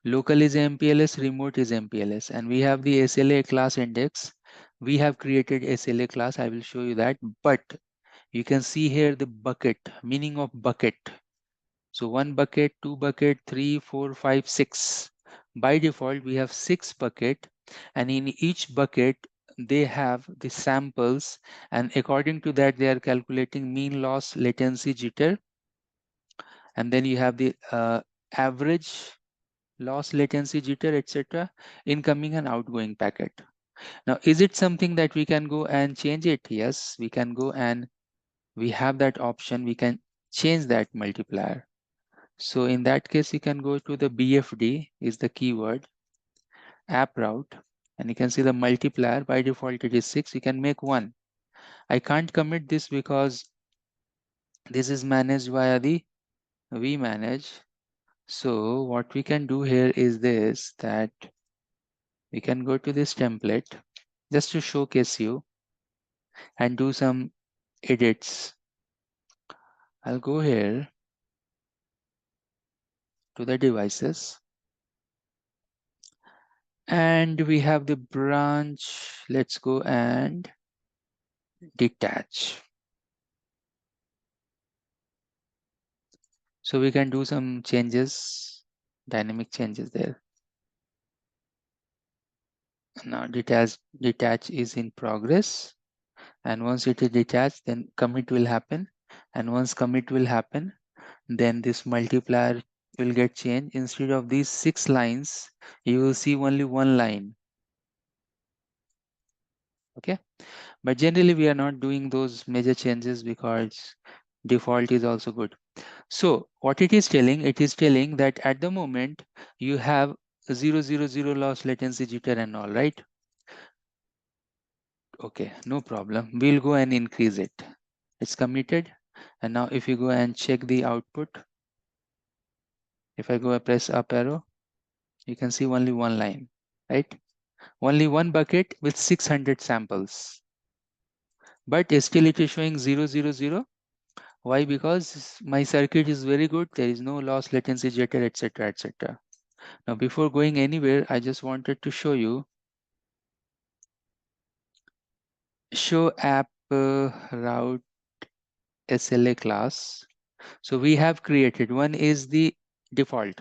Local is MPLS, remote is MPLS, and we have the SLA class index. We have created SLA class. I will show you that, but you can see here the bucket, meaning of bucket. So 1 bucket, 2 bucket, 3, 4, 5, 6. By default, we have 6 bucket, and in each bucket, they have the samples, and according to that, they are calculating mean loss, latency, jitter, and then you have the average loss, latency, jitter, etc., incoming and outgoing packet. Now, is it something that we can go and change it? Yes, we can go and we have that option. We can change that multiplier. So in that case, you can go to the BFD is the keyword, app route, and you can see the multiplier. By default, it is 6. You can make 1. I can't commit this because this is managed via the vManage. So what we can do here is this, that we can go to this template just to showcase you and do some edits. I'll go here to the devices and we have the branch. Let's go and detach. So we can do some changes, dynamic changes there. Now detach is in progress, and once it is detached, then commit will happen, and once commit will happen, then this multiplier will get changed. Instead of these 6 lines, you will see only 1 line. Okay, but generally we are not doing those major changes because default is also good. So what it is telling that at the moment you have 000 loss latency jitter and all, right? Okay, no problem. We'll go and increase it. It's committed. And now if you go and check the output, if I go and press up arrow, you can see only 1 line, right? Only 1 bucket with 600 samples. But still it is showing 000. Why? Because my circuit is very good. There is no loss latency jitter, etc., etc. Now, before going anywhere, I just wanted to show you, show app route SLA class. So we have created, one is the default.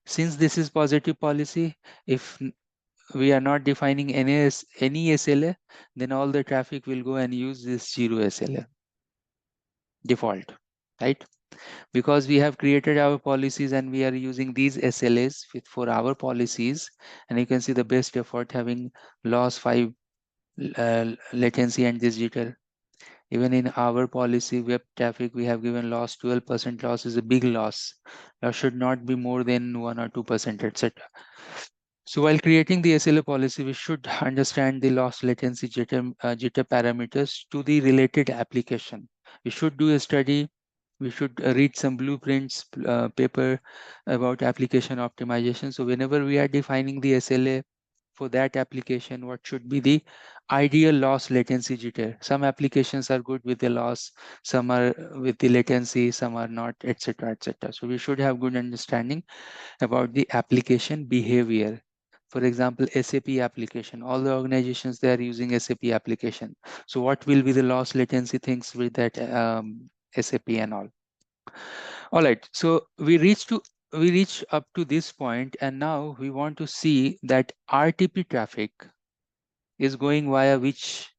Since this is positive policy, if we are not defining any SLA, then all the traffic will go and use this 0 SLA default, right? Because we have created our policies and we are using these SLAs for our policies, and you can see the best effort having loss 5 latency and this jitter. Even in our policy web traffic, we have given loss 12%. Loss is a big loss. Loss should not be more than 1 or 2%, etc. So while creating the SLA policy, we should understand the loss latency jitter parameters to the related application. We should do a study. We should read some blueprints paper about application optimization. So whenever we are defining the SLA for that application, what should be the ideal loss latency jitter? Some applications are good with the loss, some are with the latency, some are not, etc., etc. So we should have good understanding about the application behavior. For example, SAP application, all the organizations, they are using SAP application. So what will be the loss latency things with that SAP and all? All right, so we reach up to this point, and now we want to see that RTP traffic is going via which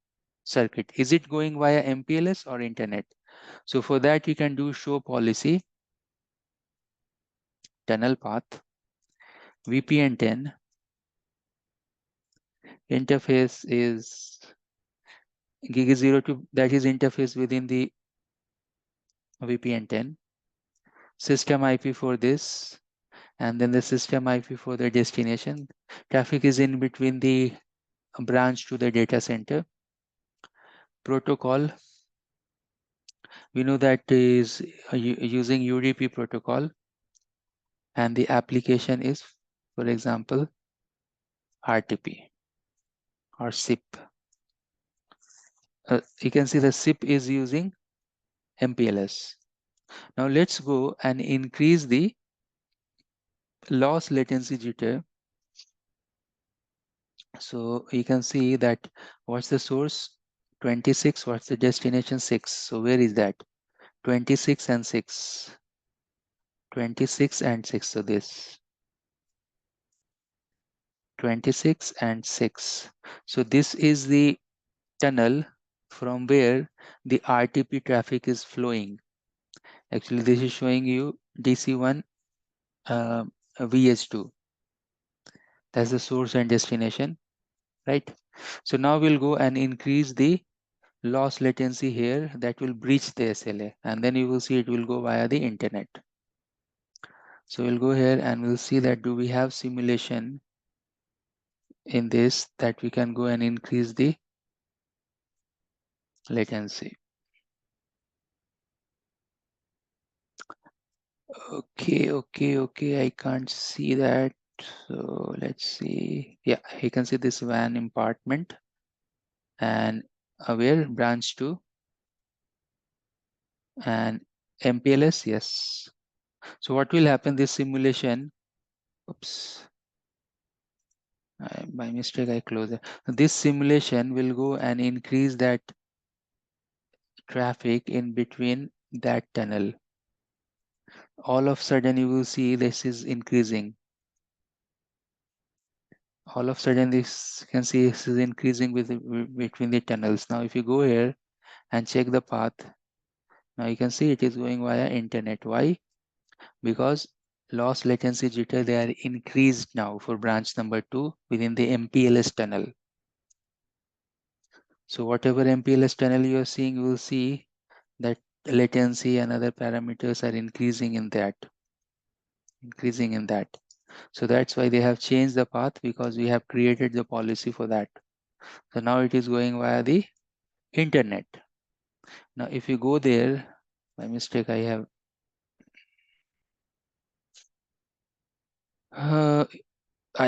circuit? Is it going via MPLS or internet? So for that, you can do show policy, tunnel path, VPN 10, interface is gig 02, that is interface within the VPN 10, system IP for this, and then the system IP for the destination. Traffic is in between the branch to the data center. Protocol, we know that is using UDP protocol, and the application is, for example, RTP or SIP. You can see the SIP is using MPLS. Now let's go and increase the loss latency jitter. So you can see that what's the source? 26, what's the destination? 6. So where is that? 26 and 6. 26 and 6. So this 26 and 6. So this is the tunnel from where the RTP traffic is flowing. Actually, this is showing you DC1 VH2. That's the source and destination, right? So now we'll go and increase the loss latency here that will breach the SLA, and then you will see it will go via the internet. So we'll go here and we'll see that do we have simulation in this that we can go and increase the latency. Okay. I can't see that. So let's see. Yeah, you can see this WAN compartment and where branch 2 and MPLS. Yes. So what will happen? This simulation. Oops. By mistake, I closed it. This simulation will go and increase that traffic in between that tunnel. All of a sudden, you will see this is increasing. All of a sudden, this you can see this is increasing between the tunnels. Now, if you go here and check the path, now you can see it is going via internet. Why? Because loss latency jitter, they are increased now for branch number 2 within the MPLS tunnel. So whatever MPLS tunnel you are seeing, you will see that latency and other parameters are increasing in that. So that's why they have changed the path, because we have created the policy for that. So now it is going via the internet. Now if you go there, by mistake I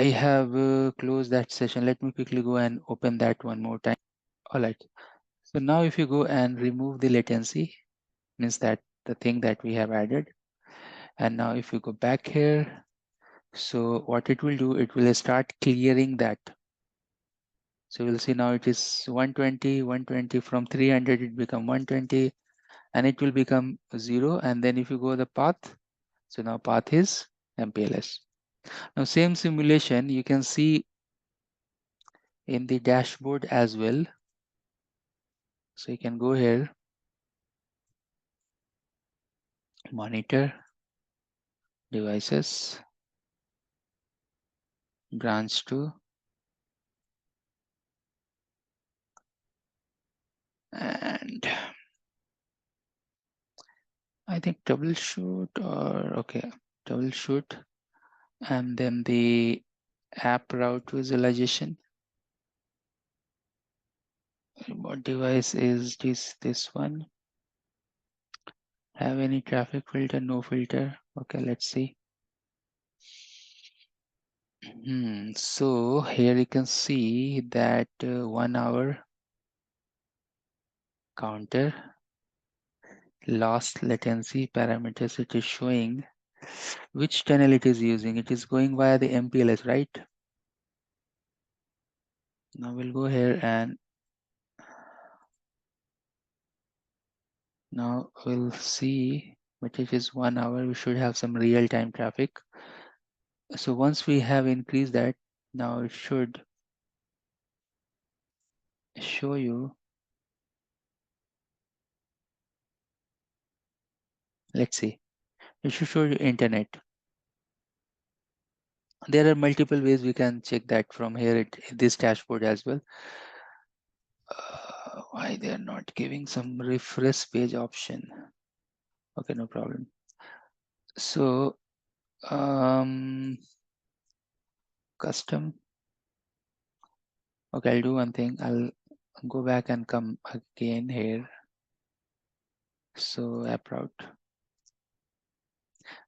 have closed that session. Let me quickly go and open that one more time. All right. So now if you go and remove the latency, means that the thing that we have added. And now if you go back here, so what it will do, it will start clearing that. So we'll see now it is 120 from 300, it become 120 and it will become 0. And then if you go the path, so now path is MPLS. Now same simulation you can see in the dashboard as well. So you can go here, monitor, devices, branch 2, and I think troubleshoot, or okay, troubleshoot, and then the app route visualization. What device is this one? Have any traffic filter? No filter. Okay, let's see. So here you can see that 1 hour counter, loss latency parameters it is showing. Which tunnel it is using? It is going via the MPLS, right? Now we'll go here and now we'll see, but it is 1 hour. We should have some real-time traffic. So once we have increased that, now it should show you. Let's see. It should show you internet. There are multiple ways we can check that from here this dashboard as well. Why they are not giving some refresh page option? Okay, no problem. So custom. Okay, I'll do one thing. I'll go back and come again here. So app route.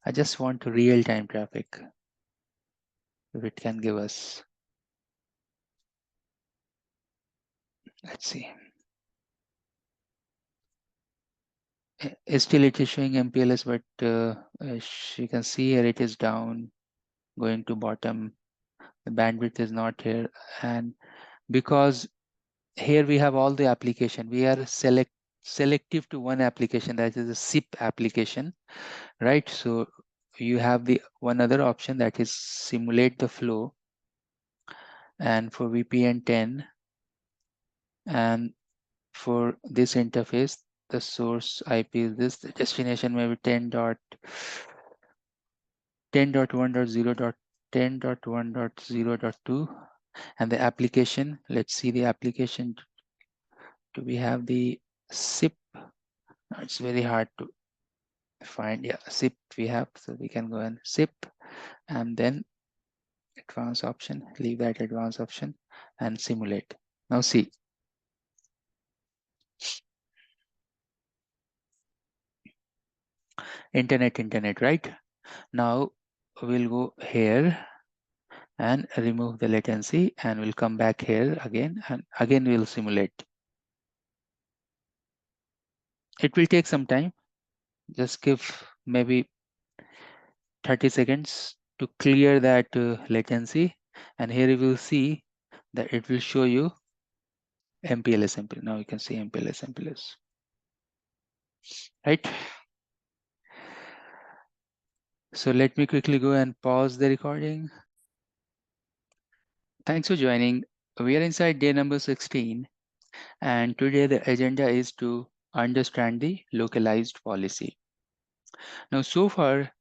I just want real-time traffic. If it can give us. Let's see. Still it is showing MPLS, but as you can see here it is down, going to bottom. The bandwidth is not here, and because here we have all the application, we are selective to one application, that is a SIP application, right? So you have the one other option, that is simulate the flow, and for VPN 10, and for this interface the source IP is this, the destination may be 10.1.0.10.1.0.2, and the application, let's see the application. Do we have the SIP? No, it's very hard to find, yeah, zip we have, so we can go and zip and then advanced option, leave that advanced option and simulate. Now see, internet, right? Now we'll go here and remove the latency and we'll come back here again and again we'll simulate. It will take some time. Just give maybe 30 seconds to clear that latency, and here you will see that it will show you MPLS. Now you can see MPLS, right? So let me quickly go and pause the recording. Thanks for joining. We are inside day number 16, and today the agenda is to understand the localized policy. Now, so far,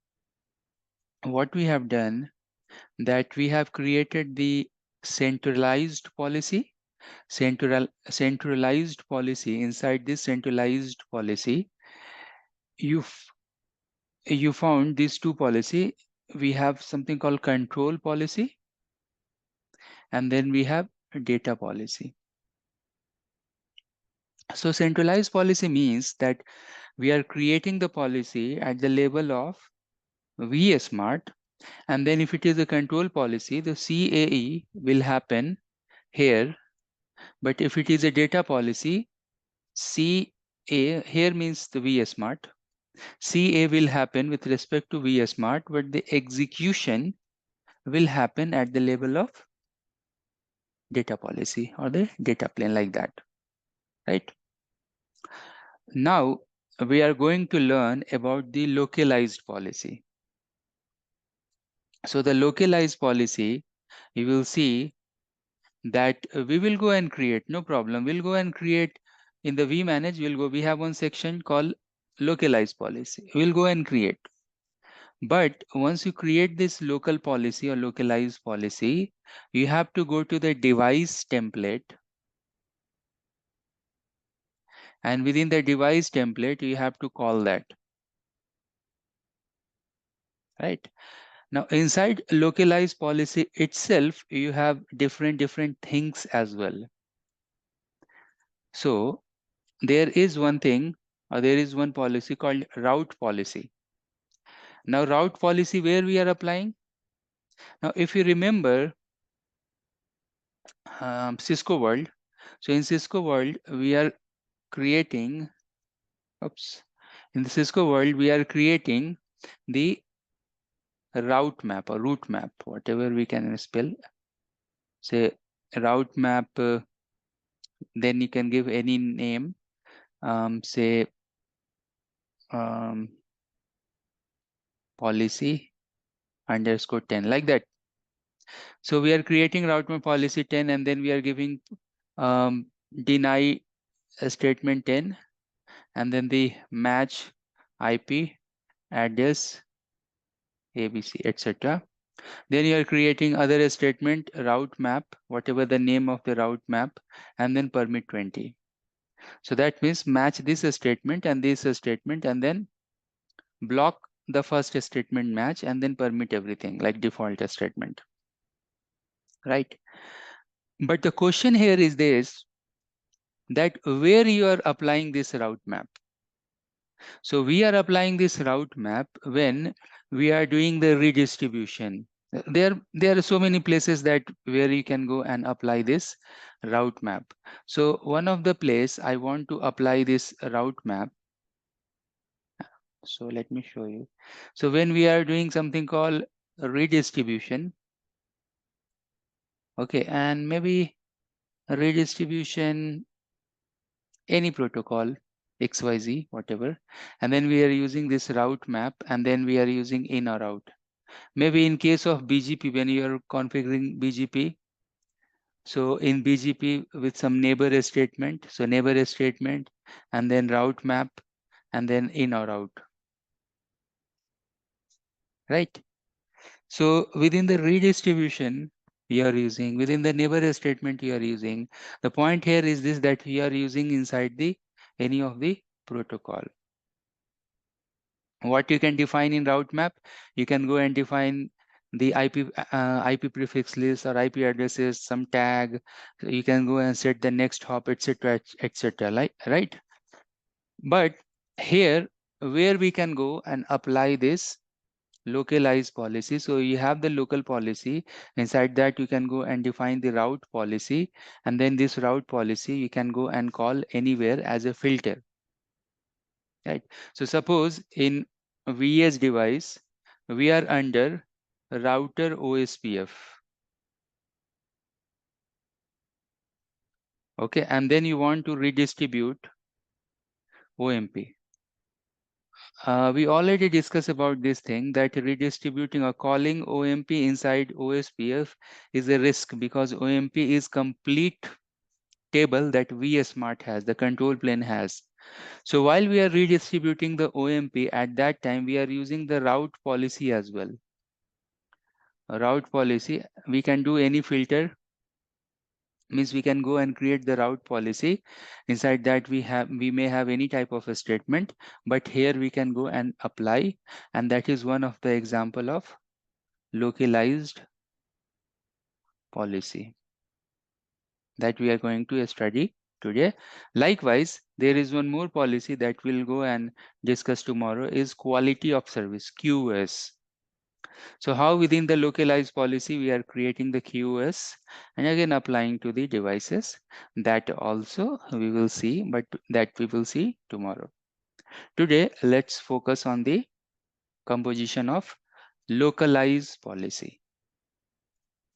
what we have done, that we have created the centralized policy. Centralized policy. Inside this centralized policy, you found these two policy. We have something called control policy, and then we have data policy. So centralized policy means that we are creating the policy at the level of vSmart, and then if it is a control policy, the CAE will happen here. But if it is a data policy, CA here means the vSmart. CA will happen with respect to vSmart, but the execution will happen at the level of data policy or the data plane, like that, right? Now we are going to learn about the localized policy. So the localized policy, you will see that we will go and create, no problem. We'll go and create in the vManage. We have one section called localized policy. We'll go and create. But once you create this local policy or localized policy, you have to go to the device template. And within the device template, you have to call that. Right? Now, inside localized policy itself, you have different things as well. So there is one thing, or there is one policy called route policy. Now, route policy, where we are applying? Now, if you remember Cisco World, so in Cisco World, we are creating, in the Cisco World, we are creating the route map or route map, whatever we can spell. Say route map, then you can give any name, say policy _10, like that. So we are creating route map policy 10, and then we are giving deny statement 10, and then the match IP address ABC, etc. Then you are creating other statement route map, whatever the name of the route map, and then permit 20. So that means match this statement and this statement, and then block the first statement match, and then permit everything like default statement. Right? But the question here is this, that where you are applying this route map. So we are applying this route map when we are doing the redistribution. There are so many places that where you can go and apply this route map. So one of the place I want to apply this route map. So let me show you. So when we are doing something called redistribution, okay, and maybe redistribution, any protocol, XYZ, whatever, and then we are using this route map, and then we are using in or out. Maybe in case of BGP, when you are configuring BGP, so in BGP with some neighbor statement, so neighbor statement, and then route map, and then in or out, right? So within the redistribution, you are using, within the neighbor statement you are using. The point here is this, that we are using inside the any of the protocol. What you can define in route map, you can go and define the IP prefix list or IP addresses, some tag. You can go and set the next hop, etc., etc. Right? But here, where we can go and apply this localized policy. So you have the local policy. Inside that, you can go and define the route policy, and then this route policy you can go and call anywhere as a filter. Right. So suppose in VS device, we are under router OSPF. Okay, and then you want to redistribute OMP. We already discussed about this thing, that redistributing or calling OMP inside OSPF is a risk, because OMP is complete table that VS Smart has, the control plane has. So while we are redistributing the OMP, at that time we are using the route policy as well. A route policy, we can do any filter, means we can go and create the route policy. Inside that we may have any type of a statement, but here we can go and apply, and that is one of the example of localized policy that we are going to study today. Likewise, there is one more policy that we'll go and discuss tomorrow, is quality of service, QoS. So how within the localized policy we are creating the QoS and again applying to the devices, that also we will see, but that we will see tomorrow. Today, let's focus on the composition of localized policy,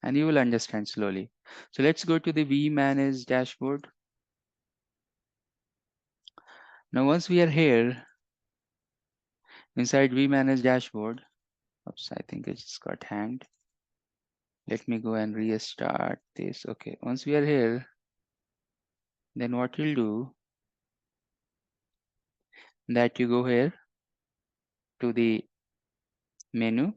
and you will understand slowly. So let's go to the vManage dashboard. Now, once we are here inside vManage dashboard, oops, I think it just got hanged. Let me go and restart this. Okay, once we are here, then what you'll do, that you go here to the menu,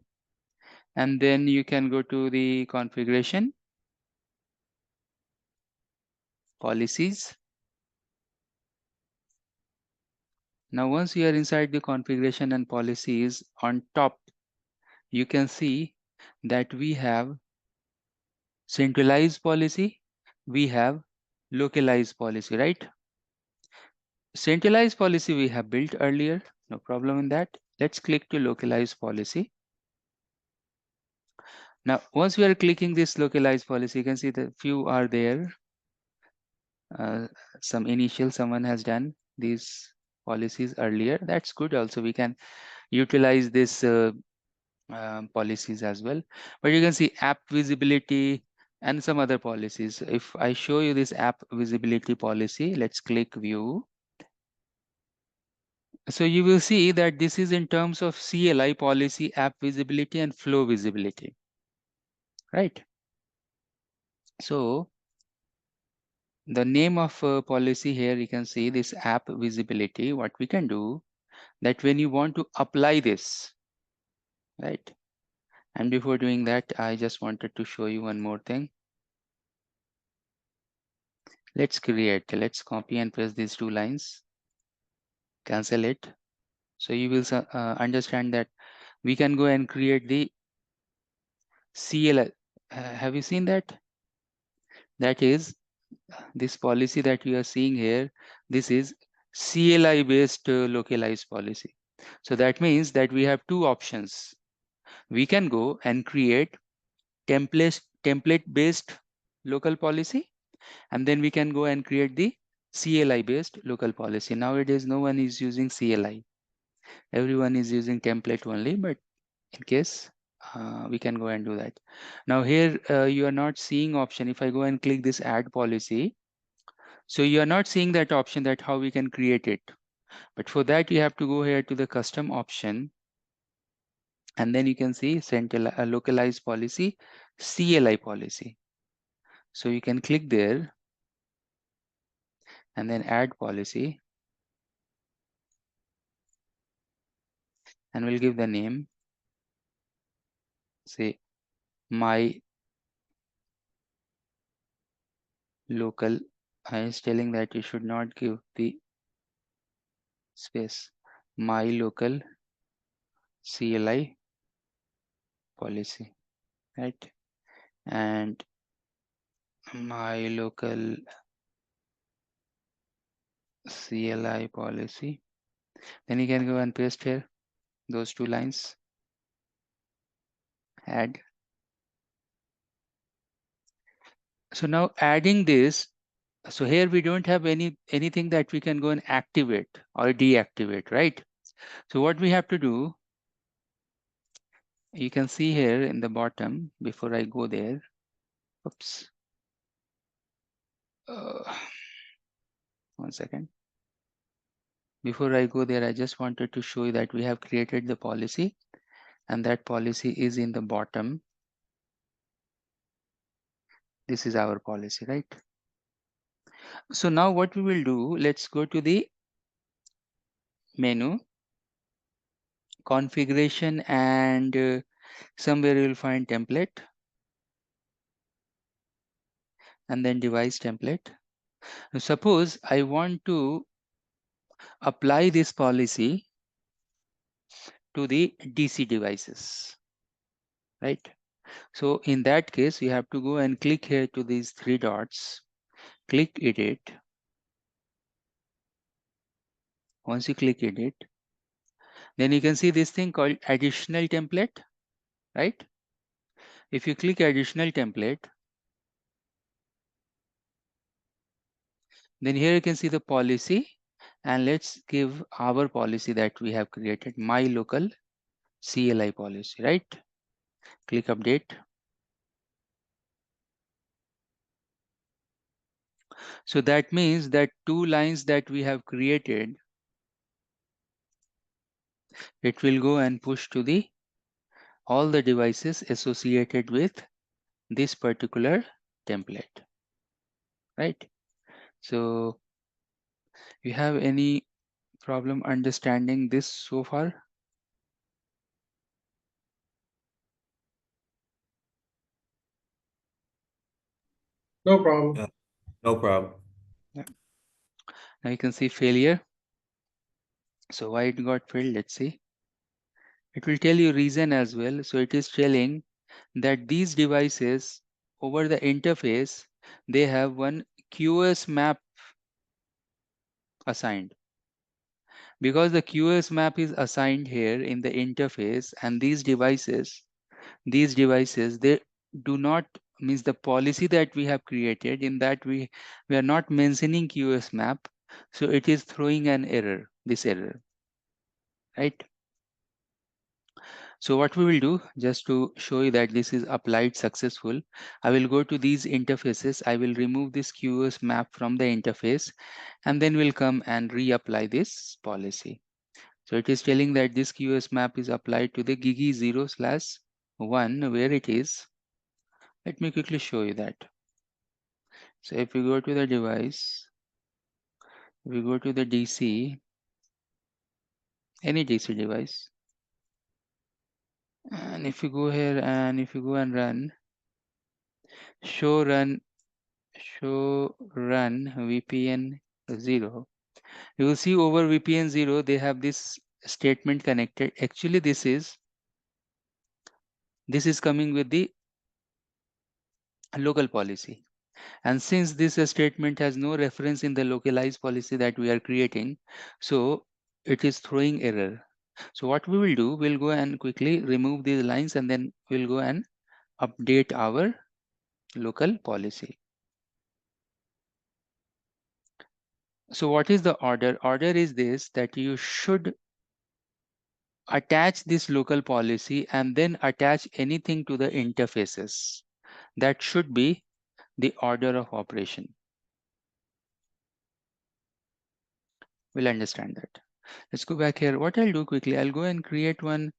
and then you can go to the configuration, policies. Now, once you are inside the configuration and policies, on top, you can see that we have centralized policy, we have localized policy, right? Centralized policy we have built earlier, no problem in that. Let's click to localized policy. Now, once we are clicking this localized policy, you can see the few are there. Some initial someone has done these policies earlier. That's good. Also, we can utilize this policies as well. But you can see app visibility and some other policies. If I show you this app visibility policy, let's click view. So you will see that this is in terms of CLI policy, app visibility and flow visibility, right? So the name of policy here, you can see this app visibility. What we can do, that when you want to apply this, right? And before doing that, I just wanted to show you one more thing. Let's copy and paste these two lines, cancel it. So you will understand that we can go and create the CLI. Have you seen that? That is this policy that you are seeing here. This is CLI based localized policy. So that means that we have two options. We can go and create template based local policy, and then we can go and create the CLI based local policy. Nowadays, no one is using CLI. Everyone is using template only, but in case we can go and do that. Now here you are not seeing option. If I go and click this add policy, so you are not seeing that option, that how we can create it. But for that, you have to go here to the custom option, and then you can see localized policy, CLI policy. So you can click there and then add policy, and we'll give the name, say my local. I is telling that you should not give the space, my local CLI policy, right? And my local CLI policy. Then you can go and paste here those two lines. Add. So now adding this, so here we don't have anything that we can go and activate or deactivate, right? So what we have to do, you can see here in the bottom, before I go there, oops, 1 second. Before I go there, I just wanted to show you that we have created the policy, and that policy is in the bottom. This is our policy, right? So now what we will do, let's go to the menu, configuration, and somewhere you will find template, and then device template. Now, suppose I want to apply this policy to the DC devices, right? So in that case, you have to go and click here to these three dots, click edit. Once you click edit, then you can see this thing called additional template, right? If you click additional template, then here you can see the policy, and let's give our policy that we have created, my local CLI policy, right? Click update. So that means that two lines that we have created, it will go and push to the all the devices associated with this particular template, right? So you have any problem understanding this so far? No problem. No problem. Yeah. Now you can see failure. So why it got failed, let's see. It will tell you reason as well. So it is telling that these devices over the interface, they have one QoS map assigned. Because the QoS map is assigned here in the interface, and these devices, they do not, means the policy that we have created, in that we are not mentioning QoS map. So it is throwing an error, this error, right? So what we will do, just to show you that this is applied successful, I will go to these interfaces. I will remove this QoS map from the interface, and then we'll come and reapply this policy. So it is telling that this QoS map is applied to the Gigi 0/1, where it is. Let me quickly show you that. So if we go to the device, we go to the DC, any DC device, and if you go here and if you go and run, show run VPN 0, you will see over VPN 0 they have this statement connected. Actually this is coming with the local policy, and since this statement has no reference in the localized policy that we are creating, so it is throwing error. So what we will do, we'll go and quickly remove these lines, and then we'll go and update our local policy. So what is the order? Order is this, that you should attach this local policy and then attach anything to the interfaces. That should be the order of operation. We'll understand that. Let's go back here. What I'll do quickly, I'll go and create one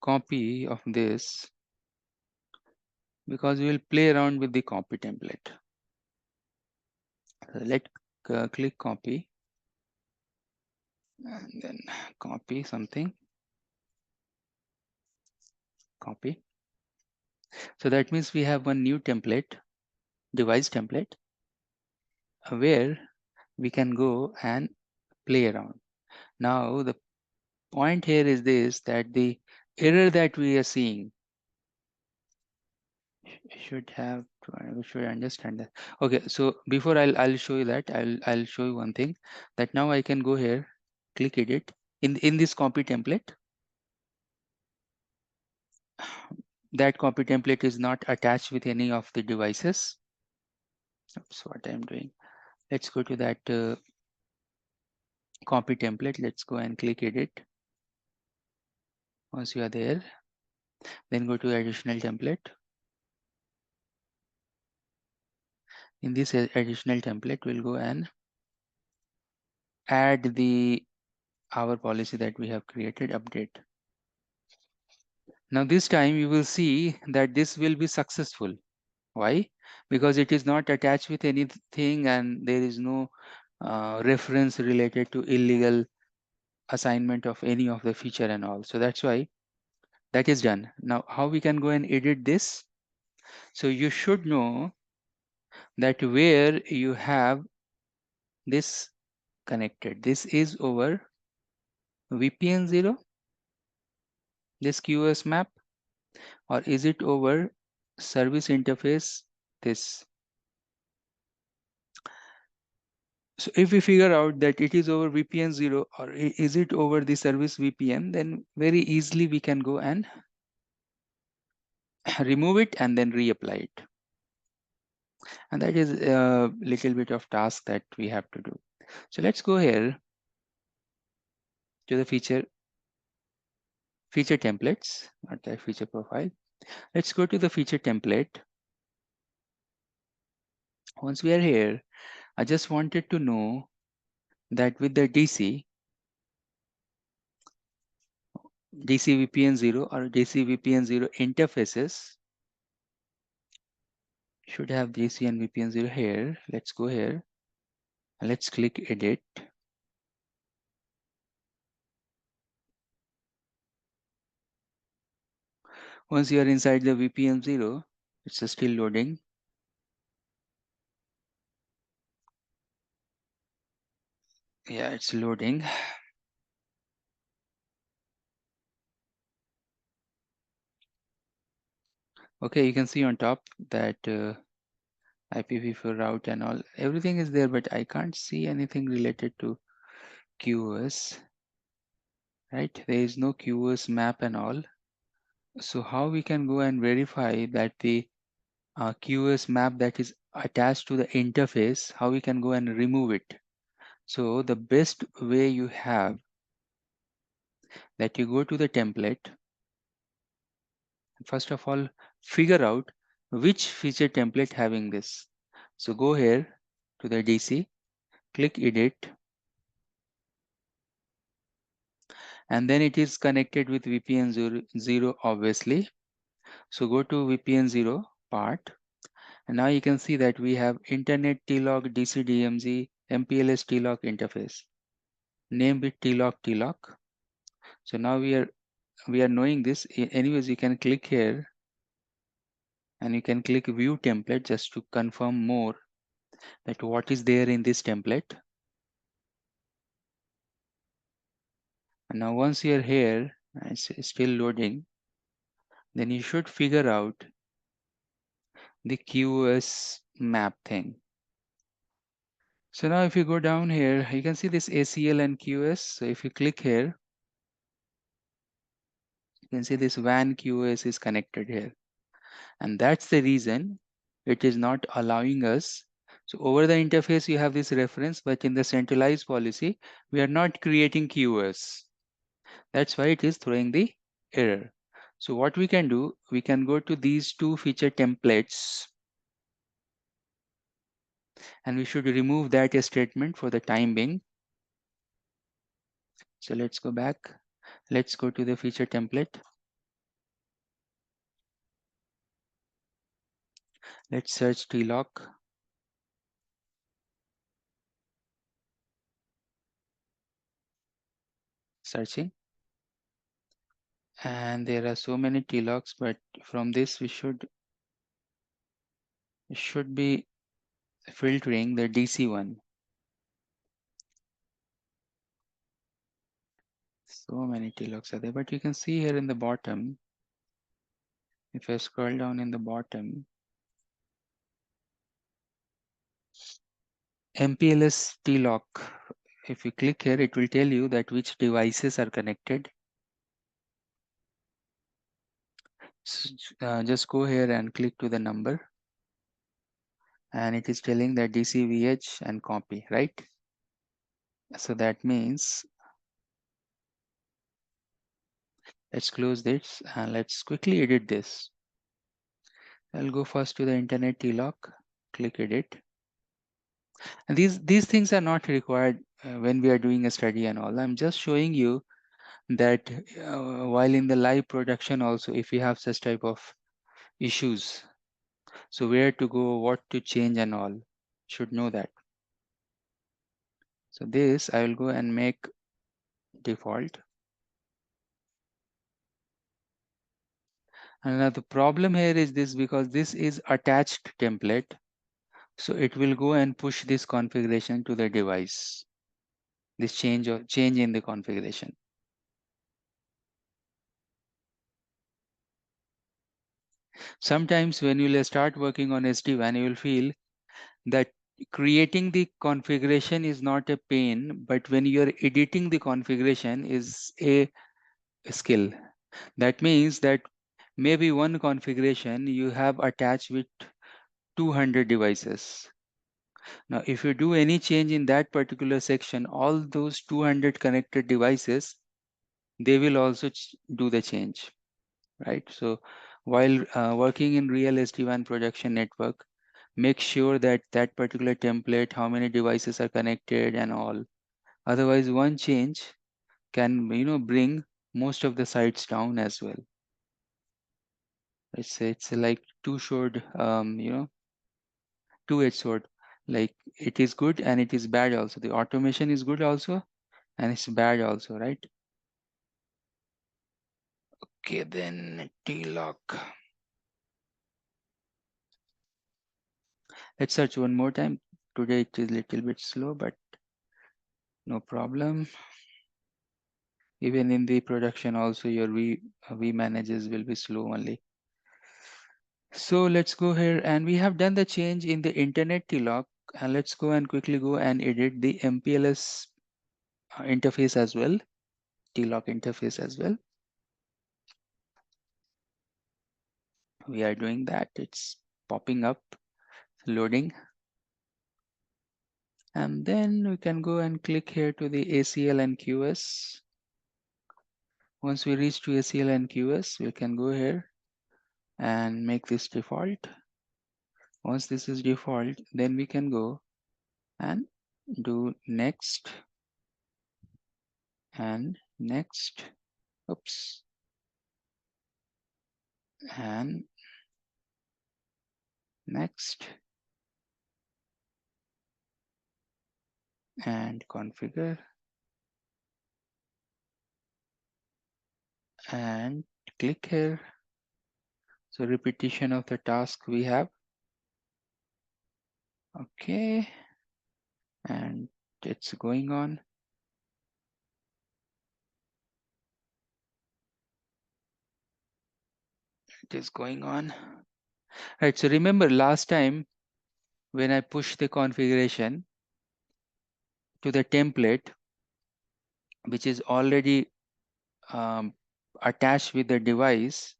copy of this, because we will play around with the copy template. Let's click copy, and then copy something, copy. So that means we have one new template, device template, where we can go and play around. Now the point here is this, that the error that we are seeing should have we should understand that. Okay, so before I'll show you that, I'll show you one thing, that now I can go here, click edit in this copy template. That copy template is not attached with any of the devices. That's what I'm doing. Let's go to that copy template. Let's go and click edit. Once you are there, then go to additional template. In this additional template, we'll go and add our policy that we have created, update. Now this time you will see that this will be successful. Why? Because it is not attached with anything and there is no reference related to illegal assignment of any of the feature and all. So that's why that is done. Now how we can go and edit this? So you should know that where you have this connected, this is over VPN 0, this QoS map, or is it over service interface, this? So if we figure out that it is over VPN 0 or is it over the service VPN, then very easily we can go and remove it and then reapply it. And that is a little bit of task that we have to do. So let's go here to the feature templates, not that feature profile. Let's go to the feature template. Once we are here, I just wanted to know that with the DC VPN 0 or DC VPN 0 interfaces, should have DC and VPN 0 here. Let's go here and let's click edit. Once you are inside the VPN 0, it's still loading. Yeah, it's loading. Okay, you can see on top that IPv4 route and all, everything is there, but I can't see anything related to QoS, right? There is no QoS map and all. So how we can go and verify that the QoS map that is attached to the interface, how we can go and remove it? So the best way you have, that you go to the template, first of all figure out which feature template having this. So go here to the DC, click edit, and then it is connected with VPN 0 obviously. So go to VPN 0 part, and now you can see that we have internet TLOC DC DMZ MPLS TLOC interface. Name it TLOC. So now we are knowing this. Anyways, you can click here and you can click view template just to confirm more that what is there in this template. And now once you're here, it's still loading, then you should figure out the QoS map thing. So now if you go down here, you can see this ACL and QoS. So if you click here, you can see this WAN QoS is connected here. And that's the reason it is not allowing us. So over the interface, you have this reference, but in the centralized policy, we are not creating QoS. That's why it is throwing the error. So what we can do, we can go to these two feature templates and we should remove that statement for the time being. So let's go back. Let's go to the feature template. Let's search TLOC. Searching. And there are so many TLOCs, but from this we should be filtering the DC one. So many TLOCs are there, but you can see here in the bottom, if I scroll down in the bottom, MPLS TLOC, if you click here, it will tell you that which devices are connected. So, just go here and click to the number. And it is telling that DC, vEdge and copy, right? So that means, let's close this and let's quickly edit this. I'll go first to the internet TLOC, click edit. And these things are not required when we are doing a study and all. I'm just showing you that while in the live production also, if you have such type of issues, so where to go, what to change and all, should know that. So this I will go and make default. And now the problem here is this, because this is attached template. So it will go and push this configuration to the device, this change in the configuration. Sometimes when you will start working on SD-WAN, you will feel that creating the configuration is not a pain, but when you are editing the configuration is a skill. That means that maybe one configuration you have attached with 200 devices. Now, if you do any change in that particular section, all those 200 connected devices, they will also do the change, right? So while working in real SD-WAN projection network, make sure that that particular template, how many devices are connected and all. Otherwise, one change can, bring most of the sites down as well. It's like two-sword, two-edged sword. Like it is good and it is bad also. The automation is good also and it's bad also, right? Okay, then TLOC. Let's search one more time. Today it is a little bit slow, but no problem. Even in the production also, your vManages will be slow only. So let's go here, and we have done the change in the internet TLOC, and let's go and quickly go and edit the MPLS interface as well, TLOC interface as well. We are doing that. It's popping up, loading. And then we can go and click here to the ACL and QS. Once we reach to ACL and QS, we can go here and make this default. Once this is default, then we can go and do next and next. Oops. And next and configure and click here. So repetition of the task we have. Okay. And it's going on. It is going on. Right. So remember last time when I pushed the configuration to the template, which is already attached with the device,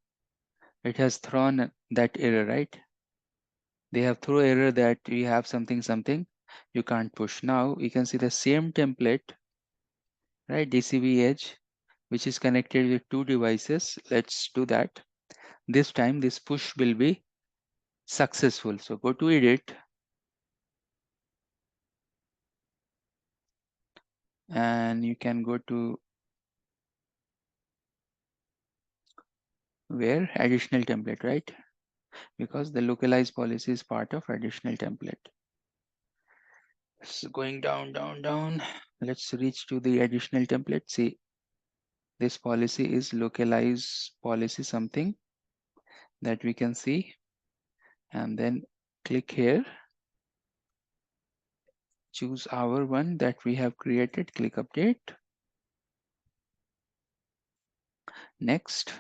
it has thrown that error, right? They have thrown error that we have something you can't push. Now you can see the same template, right? DCV edge, which is connected with two devices. Let's do that. This time this push will be successful. So go to edit and you can go to where additional template, right? Because the localized policy is part of additional template. So going down, down, down, let's reach to the additional template. See, this policy is localized policy something that we can see, and then click here, choose our one that we have created, click update. next,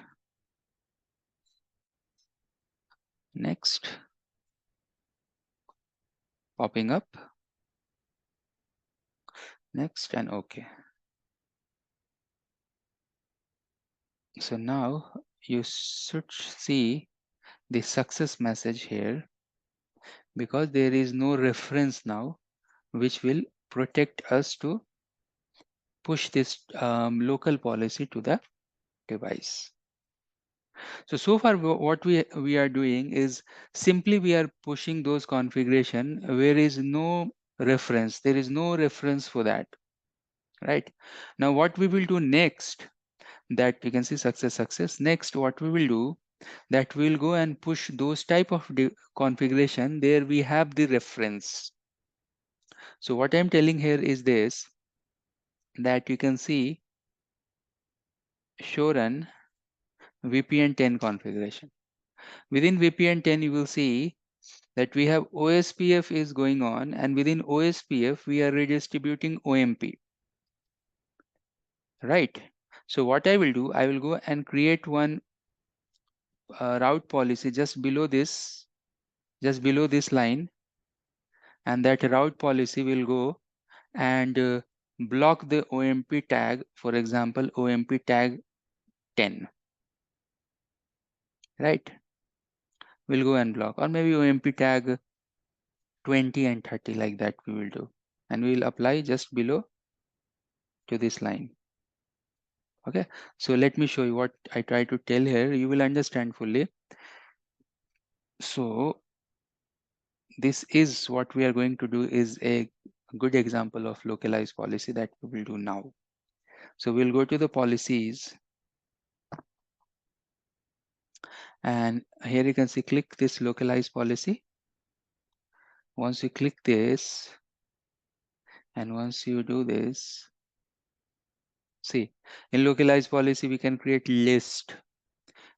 next, popping up, next, and OK. So now you should see the success message here, because there is no reference now which will protect us to push this local policy to the device. So far what we are doing is simply we are pushing those configuration where is no reference. There is no reference for that, right? Now what we will do next, that you can see success. Next, what we will do, that we'll go and push those type of configuration there we have the reference. So what I'm telling here is this, that you can see show run VPN 10 configuration. Within VPN 10 you will see that we have OSPF is going on, and within OSPF we are redistributing OMP, right? So what I will do, I will go and create one route policy just below this line, and that route policy will go and block the OMP tag, for example OMP tag 10, right? We'll go and block, or maybe OMP tag 20 and 30, like that we will do, and we will apply just below to this line. Okay, so let me show you what I try to tell here, you will understand fully. So this is what we are going to do, is a good example of localized policy that we will do now. So we'll go to the policies, and here you can see click this localized policy. Once you click this, and once you do this, see, in localized policy we can create list,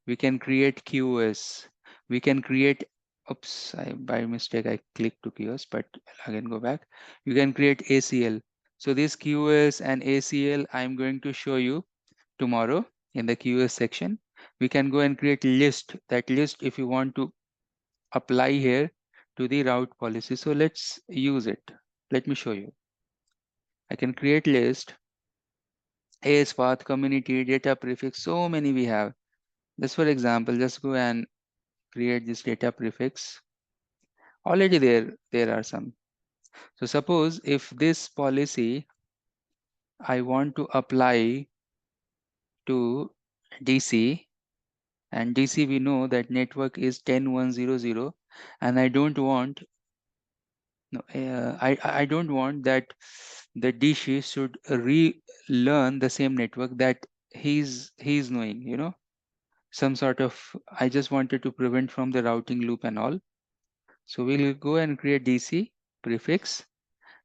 we can create QoS, we can create, oops, by mistake I clicked to QoS, but again go back. You can create ACL. So this QoS and ACL I'm going to show you tomorrow in the QoS section. We can go and create list. That list, if you want to apply here to the route policy, so let's use it. Let me show you. I can create list, AS path, community, data prefix, so many we have. Just for example, just go and create this data prefix. Already there are some. So suppose if this policy I want to apply to DC, and DC we know that network is 10.1.0.0, and I don't want, no, I don't want that the DC should relearn the same network that he's knowing, you know, some sort of, I just wanted to prevent from the routing loop and all. So we'll go and create DC prefix,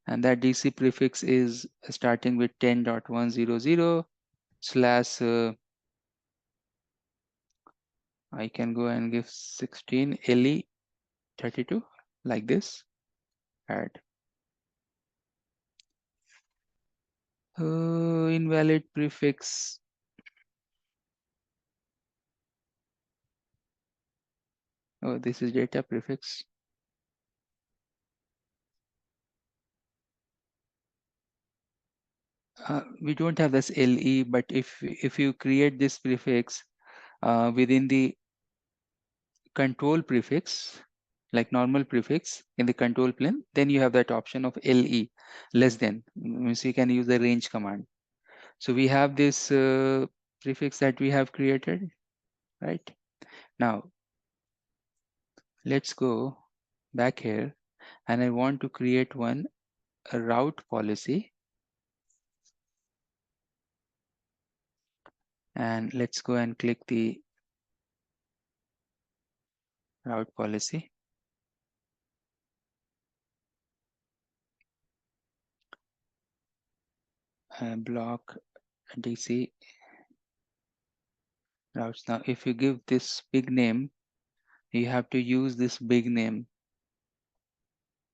and that DC prefix is starting with 10.1.0.0 slash I can go and give 16 LE 32, like this, add invalid prefix. Oh, this is data prefix. We don't have this LE, but if you create this prefix within the control prefix, like normal prefix in the control plane, then you have that option of LE, less than, means you can use the range command. So we have this prefix that we have created, right? Now let's go back here, and I want to create a route policy, and let's go and click the route policy. Block DC routes. Now if you give this big name, you have to use this big name.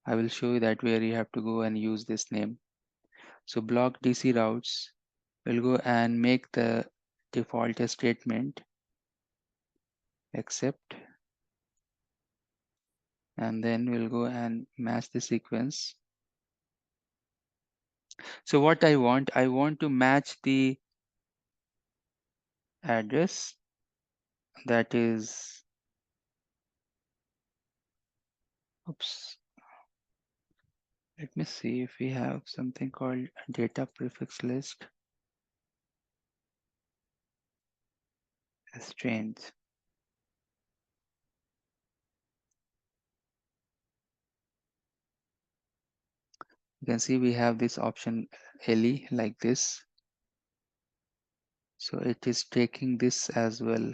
I will show you that where you have to go and use this name. So block DC routes will go and make the default statement, accept, and then we'll go and match the sequence. So what I want to match the address that is, oops, let me see if we have something called data prefix list. Strange. You can see we have this option LE like this. So it is taking this as well,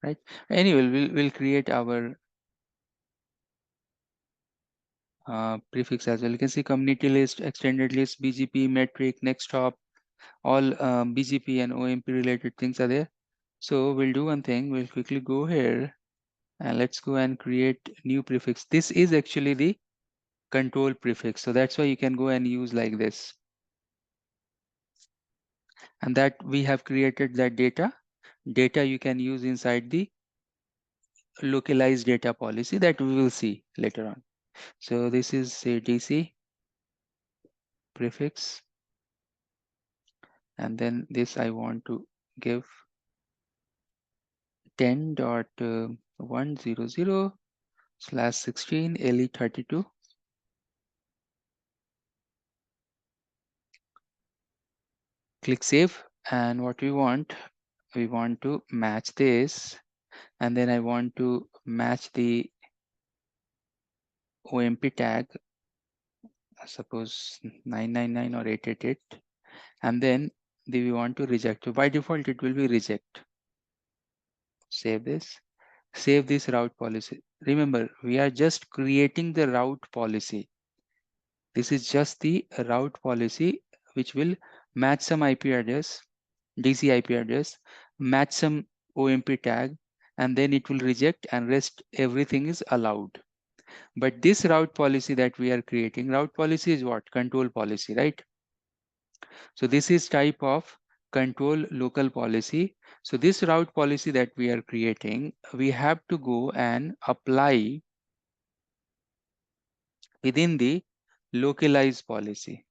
right? Anyway, we'll create our prefix as well. You can see community list, extended list, BGP, metric, next hop, all BGP and OMP related things are there. So we'll do one thing. We'll quickly go here and let's go and create new prefix. This is actually the control prefix. So that's why you can go and use like this. And that we have created that data you can use inside the localized data policy that we will see later on. So this is say DC prefix, and then this I want to give 10.100/16 LE32. Click save, and what we want to match this, and then I want to match the OMP tag, suppose 999 or 888, and then we want to reject. So by default it will be reject. Save this route policy. Remember, we are just creating the route policy. This is just the route policy which will match some IP address, DC IP address, match some OMP tag, and then it will reject, and rest everything is allowed. But this route policy that we are creating, route policy is what? Control policy, right? So this is type of control local policy. So this route policy that we are creating, we have to go and apply within the localized policy,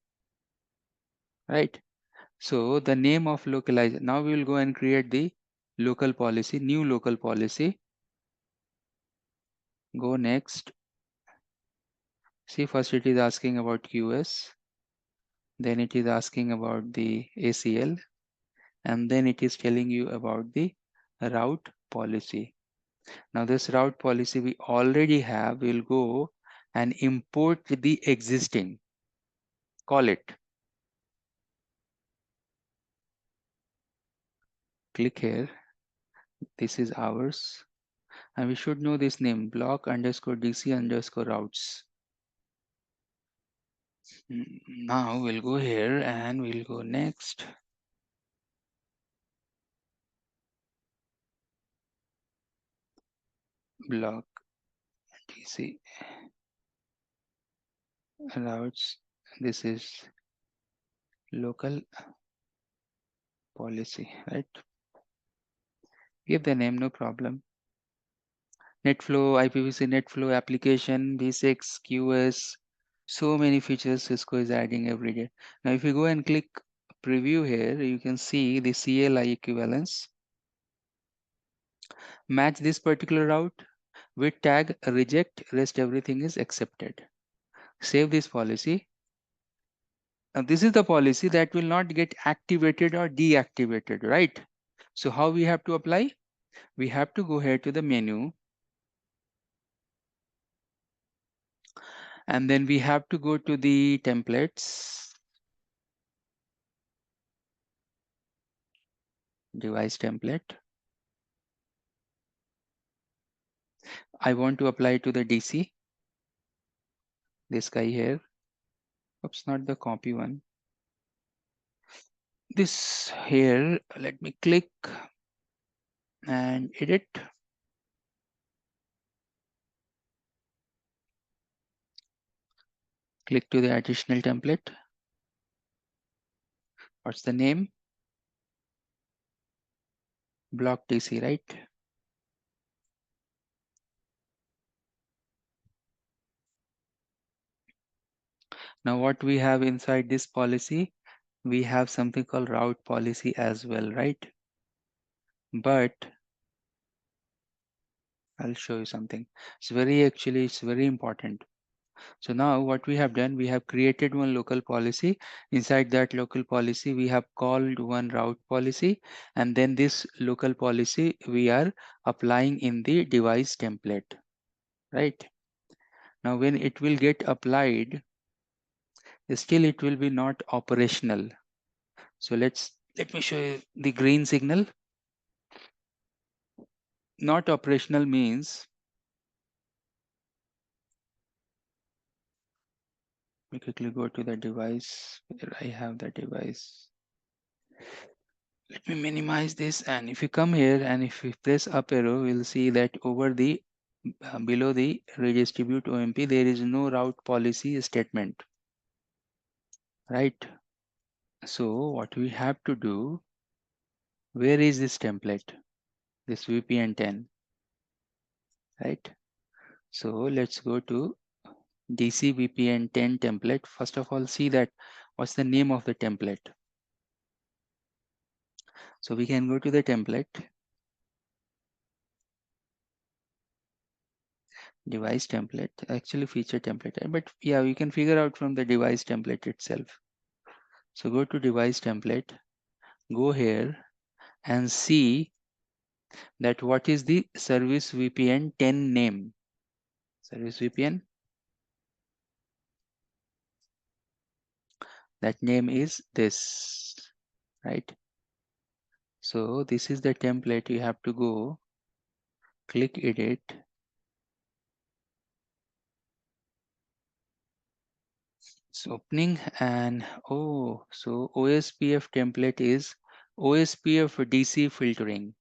right? So the name of localized, now we will go and create the local policy, new local policy. Go next. See, first it is asking about QS, then it is asking about the ACL, and then it is telling you about the route policy. Now this route policy we already have. We'll go and import the existing, call it. Click here. This is ours. And we should know this name, block_DC_routes. Now we'll go here and we'll go next. Block DC routes. This is local policy, right? Give the name, no problem. NetFlow, IPv6 NetFlow application, V6, QS, so many features Cisco is adding every day. Now, if you go and click preview here, you can see the CLI equivalence. Match this particular route with tag reject, rest everything is accepted. Save this policy. Now, this is the policy that will not get activated or deactivated, right? So how we have to apply? We have to go here to the menu, and then we have to go to the templates, device template. I want to apply to the DC, this guy here. Oops, not the copy one. This here, let me click and edit. Click to the additional template. What's the name? block TC, right? Now what we have inside this policy, we have something called route policy as well, right? But I'll show you something. It's very important. So now what we have done, we have created one local policy. Inside that local policy, we have called one route policy, and then this local policy we are applying in the device template, right? Now when it will get applied, still it will be not operational. So let me show you the green signal. Not operational means, we quickly go to the device where I have the device. Let me minimize this, and if you come here and if we press up arrow, we'll see that over the below the redistribute OMP, there is no route policy statement, right? So what we have to do, where is this template? This VPN 10, right? So let's go to DC VPN 10 template. First of all, see that what's the name of the template. So we can go to the template, device template, actually feature template, but yeah, we can figure out from the device template itself. So go to device template, go here and see that what is the service VPN 10 name. Service VPN, that name is this, right? So this is the template. You have to go click edit. It's opening, and oh, so OSPF template is OSPF DC filtering.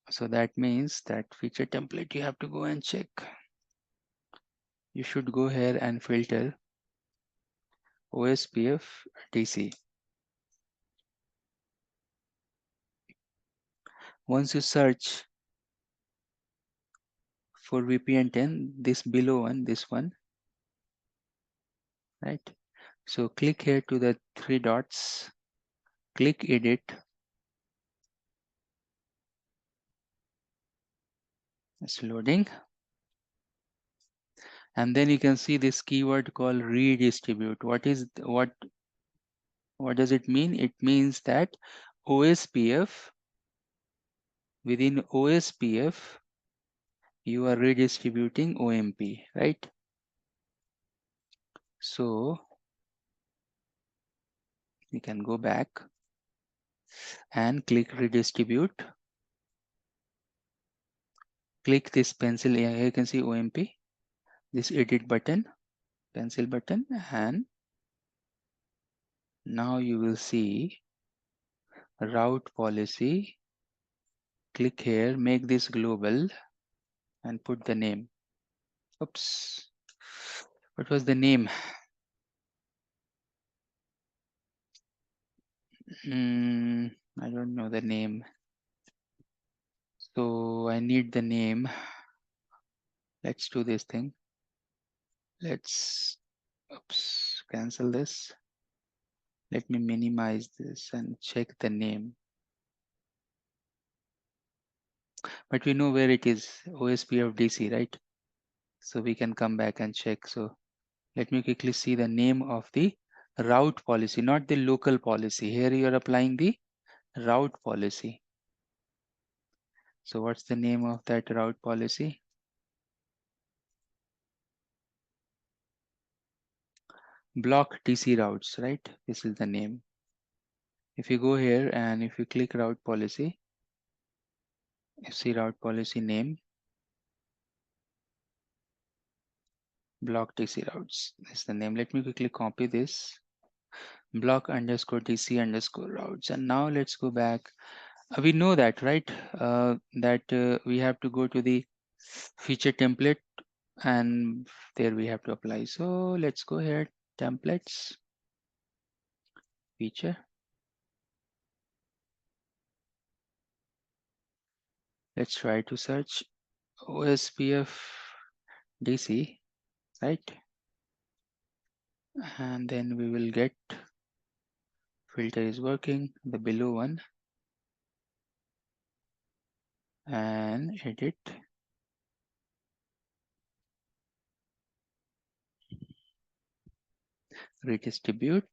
So that means that feature template you have to go and check. You should go here and filter OSPF DC. Once you search for VPN 10, this below one, this one, right? So click here to the three dots, click edit. It's loading. And then you can see this keyword called redistribute. What does it mean? It means that OSPF, within OSPF, you are redistributing OMP, right? So we can go back and click redistribute. Click this pencil. Here you can see OMP, this edit button, pencil button, and now you will see route policy. Click here, make this global and put the name. Oops, what was the name? I don't know the name. So I need the name. Let's do this thing. Let's, oops, cancel this. Let me minimize this and check the name. But we know where it is, OSPF DC, right? So we can come back and check. So let me quickly see the name of the route policy, not the local policy. Here you are applying the route policy. So what's the name of that route policy? Block TC routes, right? This is the name. If you go here and if you click route policy, you see route policy name, block TC routes. That's the name. Let me quickly copy this. Block underscore TC underscore routes. And now let's go back. We know that, right? We have to go to the feature template and there we have to apply. So let's go here, templates, feature. Let's try to search OSPF DC, right? And then we will get filter is working, the below one, and edit. Redistribute,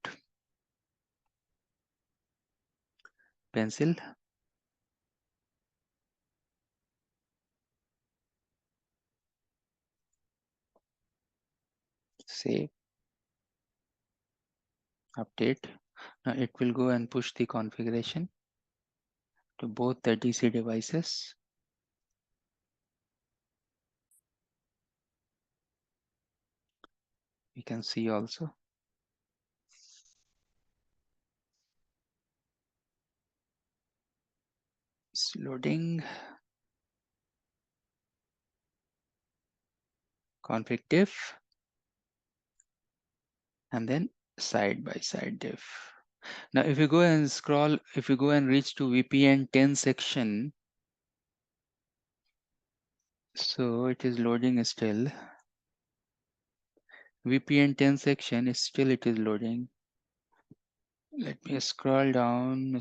pencil, save, update. Now it will go and push the configuration to both the DC devices. You can see also. It's loading. Config diff, and then side by side diff. Now, if you go and scroll, if you go and reach to VPN 10 section, so it is loading still. VPN 10 section is still, it is loading. Let me scroll down.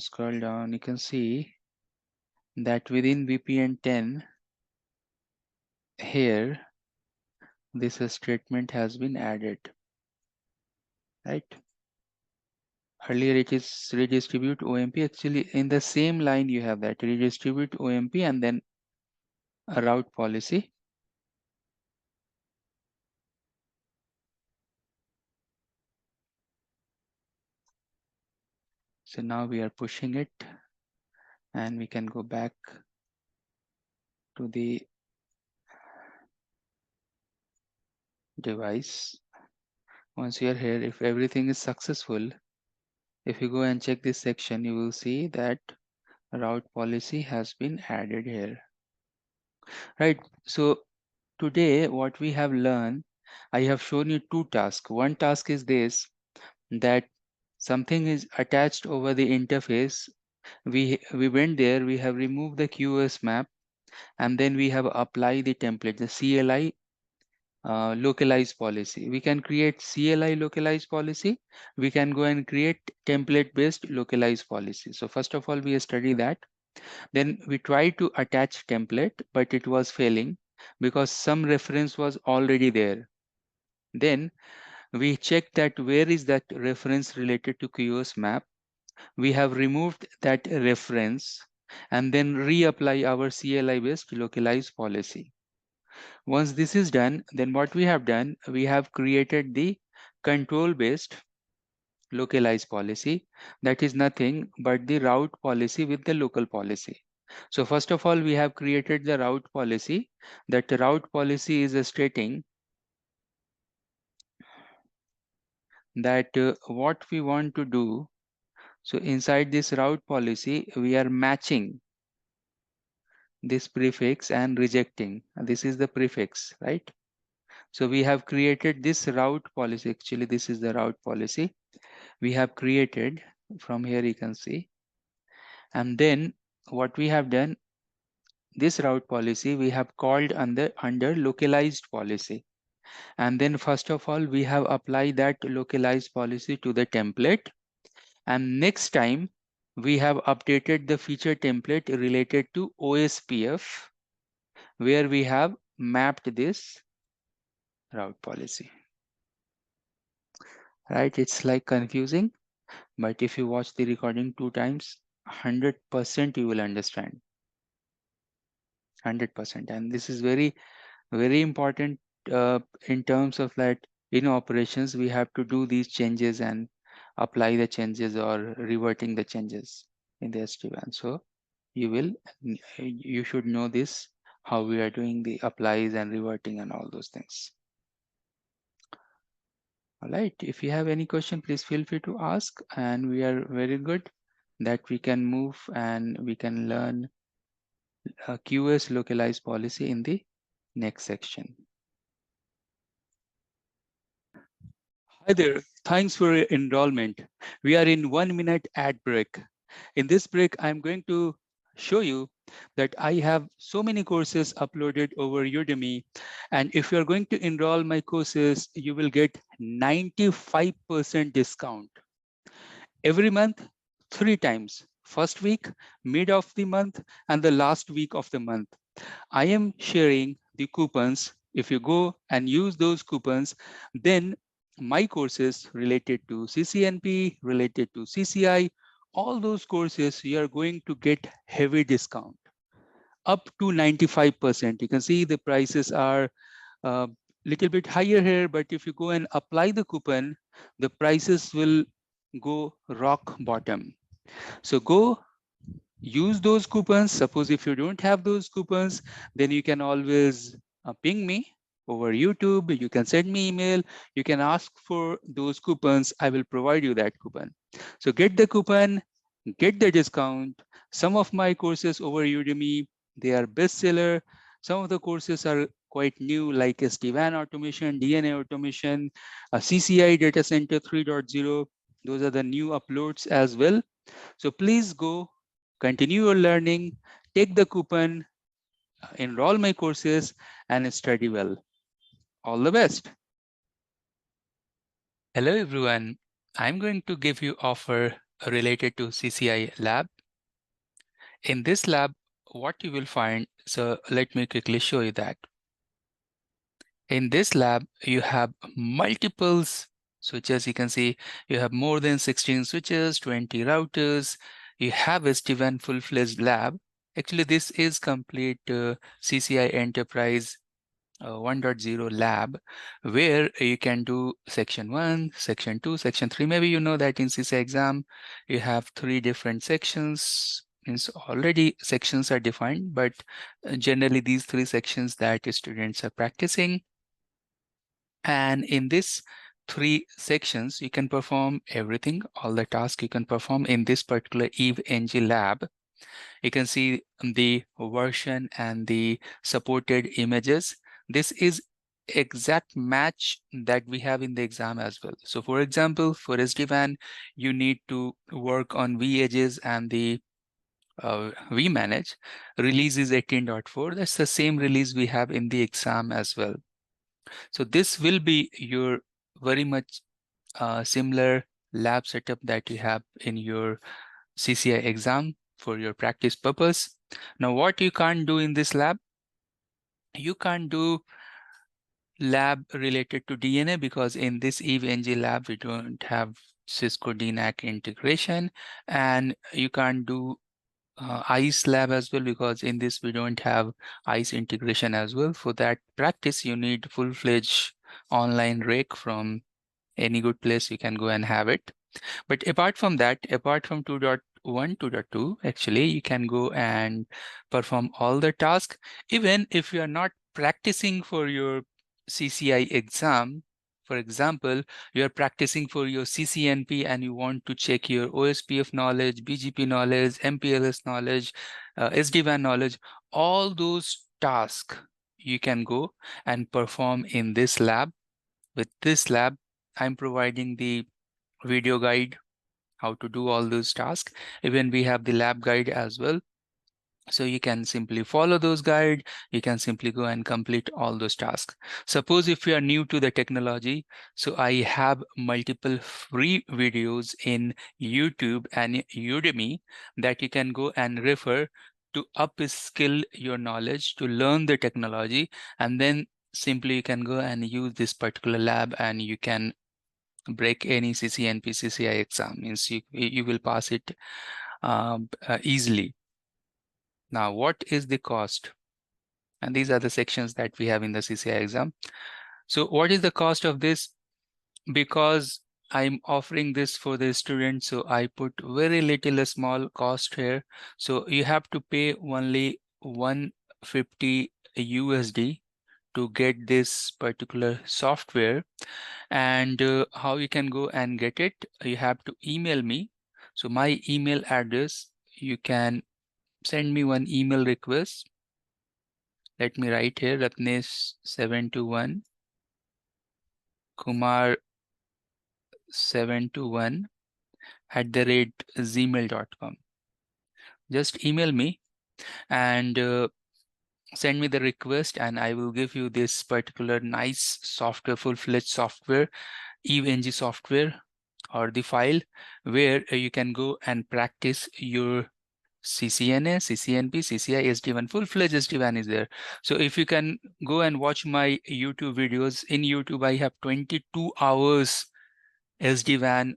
You can see that within VPN 10, here, this statement has been added, right? Earlier it is redistribute OMP. Actually, in the same line, you have that redistribute OMP and then a route policy. So now we are pushing it, and we can go back to the device. Once you are here, if everything is successful, if you go and check this section, you will see that route policy has been added here, right? So today what we have learned, I have shown you two tasks. One task is this, that something is attached over the interface. We went there, we have removed the QoS map, and then we have applied the template, the CLI localized policy. We can create CLI localized policy. We can go and create template based localized policy. So first of all, we study that. Then we try to attach template, but it was failing because some reference was already there. Then we check that where is that reference related to QoS map. We have removed that reference and then reapply our CLI based localized policy. Once this is done, then what we have done, we have created the control based localized policy. That is nothing but the route policy with the local policy. So first of all, we have created the route policy. That route policy is stating that what we want to do. So inside this route policy, we are matching this prefix and rejecting. This is the prefix, right? So we have created this route policy. Actually, this is the route policy we have created. From here you can see. And then what we have done, this route policy we have called under localized policy. And then first of all, we have applied that localized policy to the template. And next time we have updated the feature template related to OSPF, where we have mapped this route policy. Right? It's like confusing, but if you watch the recording 2 times, 100% you will understand. 100%. And this is very, very important in terms of that in operations, we have to do these changes and apply the changes or reverting the changes in the SD-WAN. So you should know this, how we are doing the applies and reverting and all those things. All right, if you have any question, please feel free to ask, and we are very good that we can move and we can learn a QoS localized policy in the next section. Hi there, thanks for your enrollment. We are in 1 minute ad break. In this break, I'm going to show you that I have so many courses uploaded over Udemy. And if you're going to enroll my courses, you will get 95% discount every month, 3 times. First week, mid of the month, and the last week of the month. I am sharing the coupons. If you go and use those coupons, then my courses related to CCNP, related to CCI, all those courses, you are going to get heavy discount up to 95%. You can see the prices are a little bit higher here, but if you go and apply the coupon, the prices will go rock bottom. So go use those coupons. Suppose if you don't have those coupons, then you can always ping me over YouTube. You can send me email. You can ask for those coupons. I will provide you that coupon. So get the coupon, get the discount. Some of my courses over Udemy, they are bestseller. Some of the courses are quite new, like SD-WAN automation, DNA automation, CCI data center 3.0. Those are the new uploads as well. So please go continue your learning, take the coupon, enroll my courses, and study well. All the best. Hello, everyone. I'm going to give you offer related to CCI lab. In this lab, what you will find, so let me quickly show you that. In this lab, you have multiples switches. You can see you have more than 16 switches, 20 routers. You have SD-WAN full-fledged lab. Actually, this is complete CCI Enterprise 1.0 lab, where you can do section 1, section 2, section 3. Maybe you know that in CCI exam, you have 3 different sections. Means already sections are defined, but generally these 3 sections that students are practicing. And in this 3 sections, you can perform everything, all the tasks you can perform in this particular vEdge lab. You can see the version and the supported images. This is exact match that we have in the exam as well. So for example, for SD-WAN, you need to work on vEdges and the vManage. Release is 18.4. That's the same release we have in the exam as well. So this will be your very much similar lab setup that you have in your CCI exam for your practice purpose. Now, what you can't do in this lab, you can't do lab related to DNA, because in this vEdge lab, we don't have Cisco DNAC integration, and you can't do ICE lab as well, because in this we don't have ICE integration as well. For that practice, you need full-fledged online rake from any good place. You can go and have it. But apart from that, apart from 2.1, 2.2, actually, you can go and perform all the tasks. Even if you are not practicing for your CCI exam, for example, you are practicing for your CCNP and you want to check your OSPF knowledge, BGP knowledge, MPLS knowledge, SD-WAN knowledge, all those tasks you can go and perform in this lab. With this lab, I'm providing the video guide, how to do all those tasks. Even we have the lab guide as well. So you can simply follow those guide. You can simply go and complete all those tasks. Suppose if you are new to the technology, so I have multiple free videos in YouTube and Udemy that you can go and refer to upskill your knowledge, to learn the technology, and then simply you can go and use this particular lab and you can break any CCNP, CCI exam. Means you will pass it easily. Now, what is the cost? And these are the sections that we have in the CCI exam. So what is the cost of this? Because I'm offering this for the students, so I put very little, a small cost here. So you have to pay only 150 USD to get this particular software. And how you can go and get it, you have to email me. So my email address, you can send me one email request. Let me write here, Ratnesh721 Kumar721 @gmail.com. Just email me and send me the request, and I will give you this particular nice software, full-fledged software, vEng software, or the file where you can go and practice your CCNA, CCNP, CCIE, SD-WAN, full-fledged SD-WAN is there. So if you can go and watch my YouTube videos, in YouTube I have 22 hours SD-WAN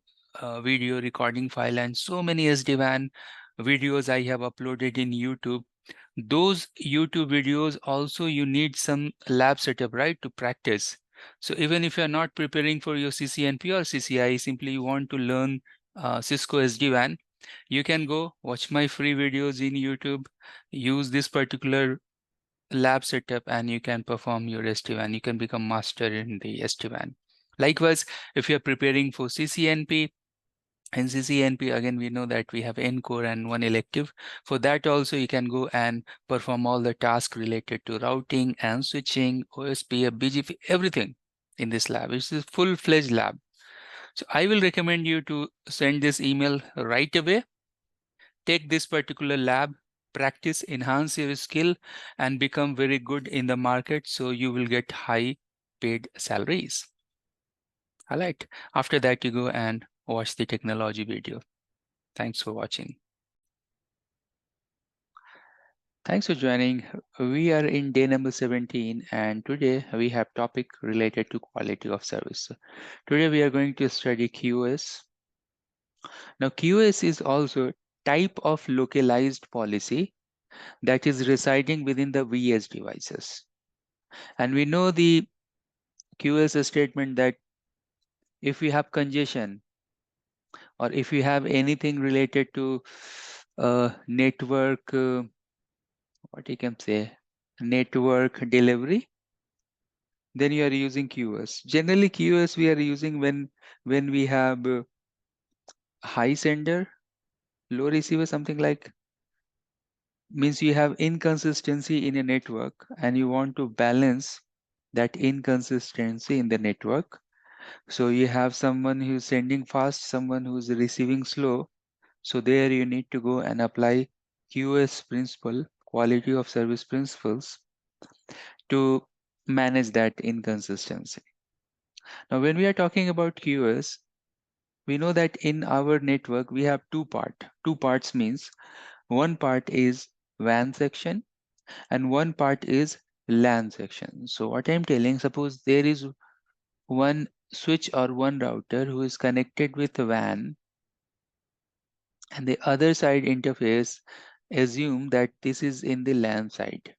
video recording file, and so many SD-WAN videos I have uploaded in YouTube. Those YouTube videos also, you need some lab setup, right, to practice. So even if you're not preparing for your CCNP or CCIE, simply you want to learn Cisco SD-WAN, you can go watch my free videos in YouTube, use this particular lab setup, and you can perform your SD-WAN. You can become master in the SD-WAN. Likewise, if you're preparing for CCNP, in CCNP, again, we know that we have N core and one elective. For that also, you can go and perform all the tasks related to routing and switching, OSPF, BGP, everything in this lab. It's a full-fledged lab. So I will recommend you to send this email right away. Take this particular lab, practice, enhance your skill, and become very good in the market, so you will get high paid salaries. All right. After that, you go and watch the technology video. Thanks for watching. Thanks for joining. We are in day number 17, and today we have topic related to quality of service. Today we are going to study QoS. Now QoS is also type of localized policy that is residing within the vEdge devices. And we know the QoS statement that if we have congestion, or if you have anything related to network, what you can say, network delivery, then you are using QoS. Generally, QoS we are using when we have high sender, low receiver, something like, means you have inconsistency in a network and you want to balance that inconsistency in the network. So you have someone who's sending fast, someone who's receiving slow. So there you need to go and apply QoS principle, quality of service principles, to manage that inconsistency. Now, when we are talking about QoS, we know that in our network we have two parts. Two parts means one part is WAN section and one part is LAN section. So what I'm telling, suppose there is one switch or one router who is connected with WAN, and the other side interface, assume that this is in the LAN side,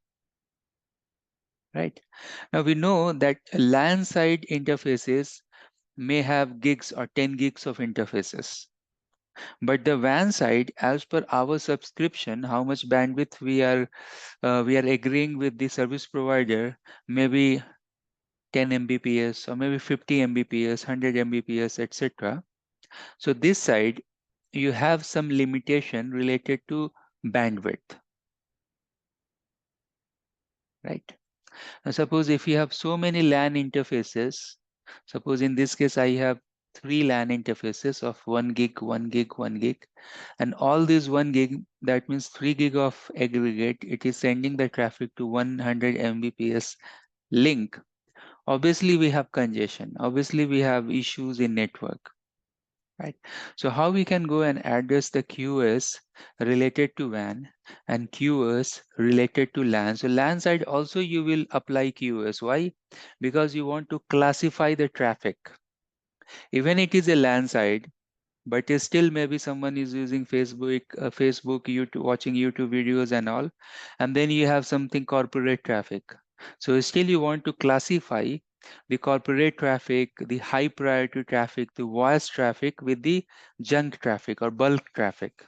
right? Now we know that LAN side interfaces may have gigs or 10 gigs of interfaces, but the WAN side, as per our subscription, how much bandwidth we are agreeing with the service provider, maybe 10 Mbps or maybe 50 Mbps, 100 Mbps, etc. So this side, you have some limitation related to bandwidth, right? Now suppose if you have so many LAN interfaces, suppose in this case I have 3 LAN interfaces of 1 gig, 1 gig, 1 gig, and all these 1 gig, that means 3 gig of aggregate, it is sending the traffic to 100 Mbps link. Obviously we have congestion, obviously we have issues in network, right? So how we can go and address the QoS related to WAN and QoS related to LAN. So LAN side also you will apply QoS. Why? Because you want to classify the traffic. Even it is a LAN side, but still maybe someone is using Facebook, YouTube, watching YouTube videos and all, and then you have something corporate traffic. So still you want to classify the corporate traffic, the high priority traffic, the voice traffic with the junk traffic or bulk traffic,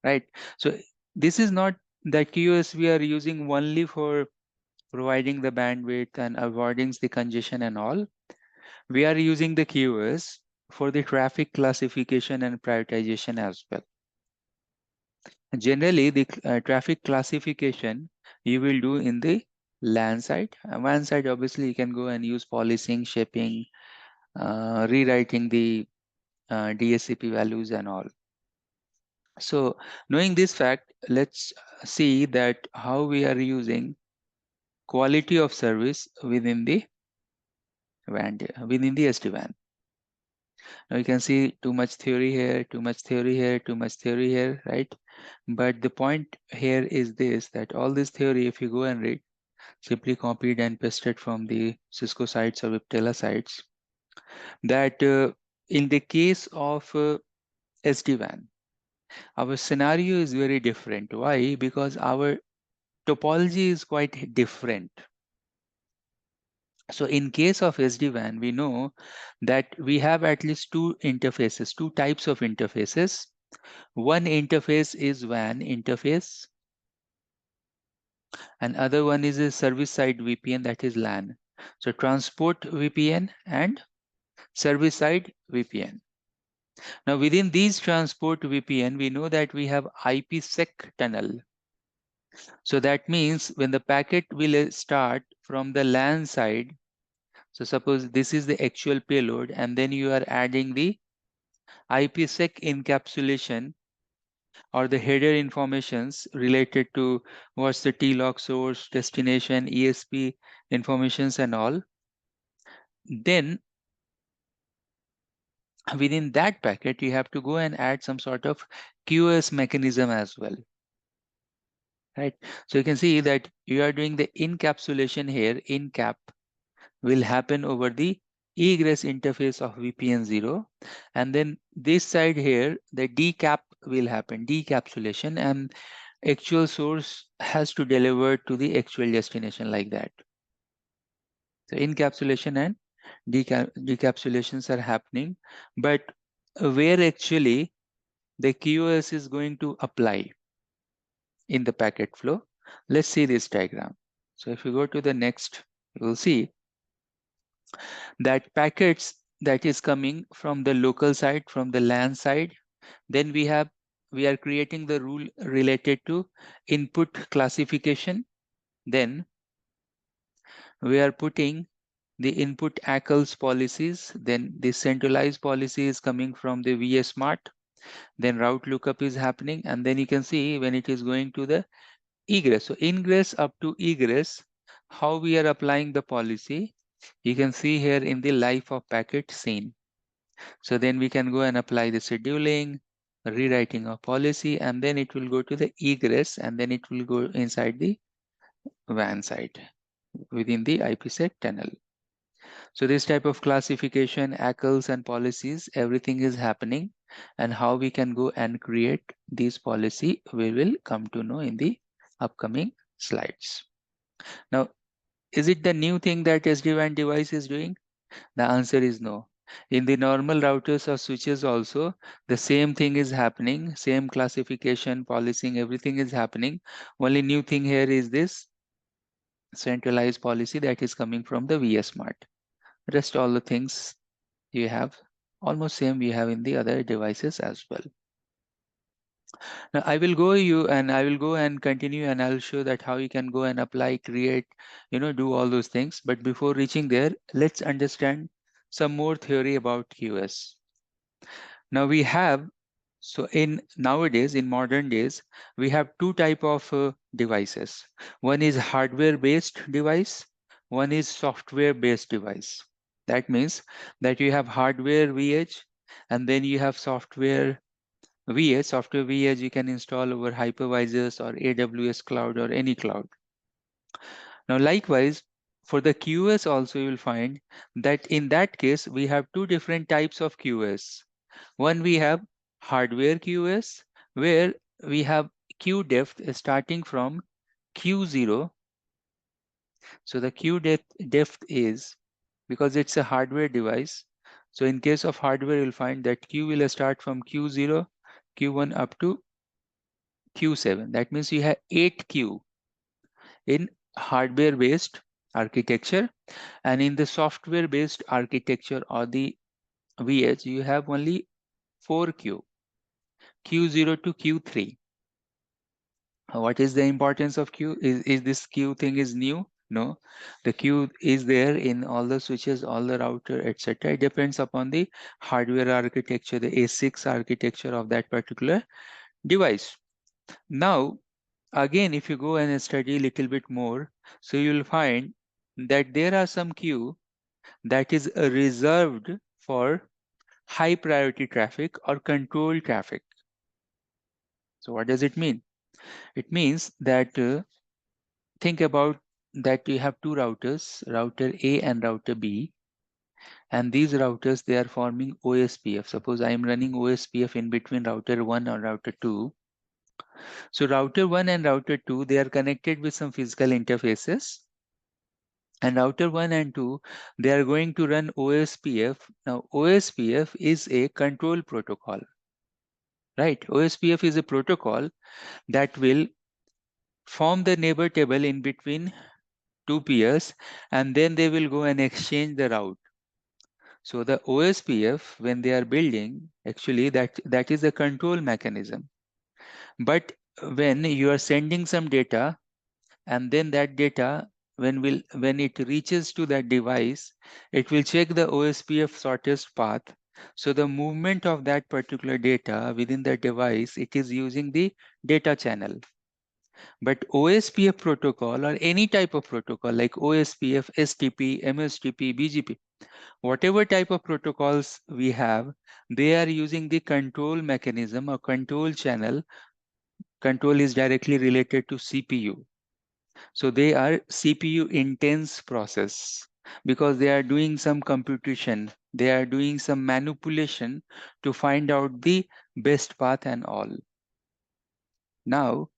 right? So this is not the QoS we are using only for providing the bandwidth and avoiding the congestion and all. We are using the QoS for the traffic classification and prioritization as well. Generally, the traffic classification you will do in the LAN side. WAN side, obviously, you can go and use policing, shaping, rewriting the DSCP values and all. So knowing this fact, let's see that how we are using quality of service within the WAN, within the SD-WAN. Now you can see too much theory here, too much theory here, too much theory here, right? But the point here is this, that all this theory, if you go and read, simply copied and pasted from the Cisco sites or Viptela sites, that in the case of SD-WAN, our scenario is very different. Why? Because our topology is quite different. So in case of SD-WAN, we know that we have at least two interfaces, two types of interfaces. One interface is WAN interface, and other one is a service side VPN, that is LAN. So transport VPN and service side VPN. Now within these transport VPN, we know that we have IPsec tunnel. So that means when the packet will start from the LAN side, so suppose this is the actual payload, and then you are adding the IPsec encapsulation or the header informations related to what's the TLOC source, destination, ESP informations and all. Then within that packet, you have to go and add some sort of QoS mechanism as well. Right. So you can see that you are doing the encapsulation here. Encap will happen over the egress interface of VPN 0. And then this side here, the decap will happen, decapsulation, and actual source has to deliver to the actual destination like that. So encapsulation and decapsulations are happening, but where actually the QoS is going to apply in the packet flow. Let's see this diagram. So if you go to the next, you will see that packets that is coming from the local side, from the LAN side, then we are creating the rule related to input classification. Then we are putting the input ACLs policies. Then the centralized policy is coming from the vSmart. Then route lookup is happening, and then you can see when it is going to the egress. So ingress up to egress, how we are applying the policy, you can see here in the life of packet scene. So then we can go and apply the scheduling, rewriting of policy, and then it will go to the egress, and then it will go inside the WAN site within the IPsec tunnel. So this type of classification, ACLs and policies, everything is happening, and how we can go and create these policy, we will come to know in the upcoming slides. Now, is it the new thing that SD-WAN device is doing? The answer is no. In the normal routers or switches also, the same thing is happening, same classification, policing, everything is happening. Only new thing here is this centralized policy that is coming from the vSmart. Rest all the things you have, almost same we have in the other devices as well. Now I will go and continue, and I'll show that how you can go and apply, create, do all those things. But before reaching there, let's understand some more theory about QoS. Now we have, so nowadays, in modern days, we have two type of devices. One is hardware-based device, one is software-based device. That means that you have hardware vEdge, and then you have software vEdge. Software vEdge you can install over hypervisors or AWS cloud or any cloud. Now, likewise, for the QoS also you will find that in that case, we have two different types of QoS. One, we have hardware QoS, where we have Q depth starting from Q0. So the Q depth is, because it's a hardware device, so in case of hardware, you'll find that Q will start from Q0, Q1 up to Q7. That means you have 8Q in hardware-based architecture, and in the software-based architecture or the vEdge, you have only 4Q, Q0 to Q3. What is the importance of Q? Is this Q thing is new? No, the Q is there in all the switches, all the router, etc. It depends upon the hardware architecture, the ASICs architecture of that particular device. Now, Again, if you go and study a little bit more, so you'll find that there are some queue that is reserved for high priority traffic or controlled traffic. So what does it mean? It means that think about that you have two routers, router A and router B, and these routers, they are forming OSPF. Suppose I am running OSPF in between router 1 or router 2. So router 1 and router 2, they are connected with some physical interfaces. And router 1 and 2, they are going to run OSPF. Now OSPF is a control protocol, right? OSPF is a protocol that will form the neighbor table in between two peers, and then they will go and exchange the route. So the OSPF, when they are building, actually that is a control mechanism. But when you are sending some data, and then that data, when it reaches to that device, it will check the OSPF shortest path. So the movement of that particular data within the device, it is using the data channel. But OSPF protocol or any type of protocol like OSPF, STP, MSTP, BGP, whatever type of protocols we have, they are using the control mechanism or control channel. Control is directly related to CPU. So they are CPU intense process because they are doing some computation, they are doing some manipulation to find out the best path and all. Now,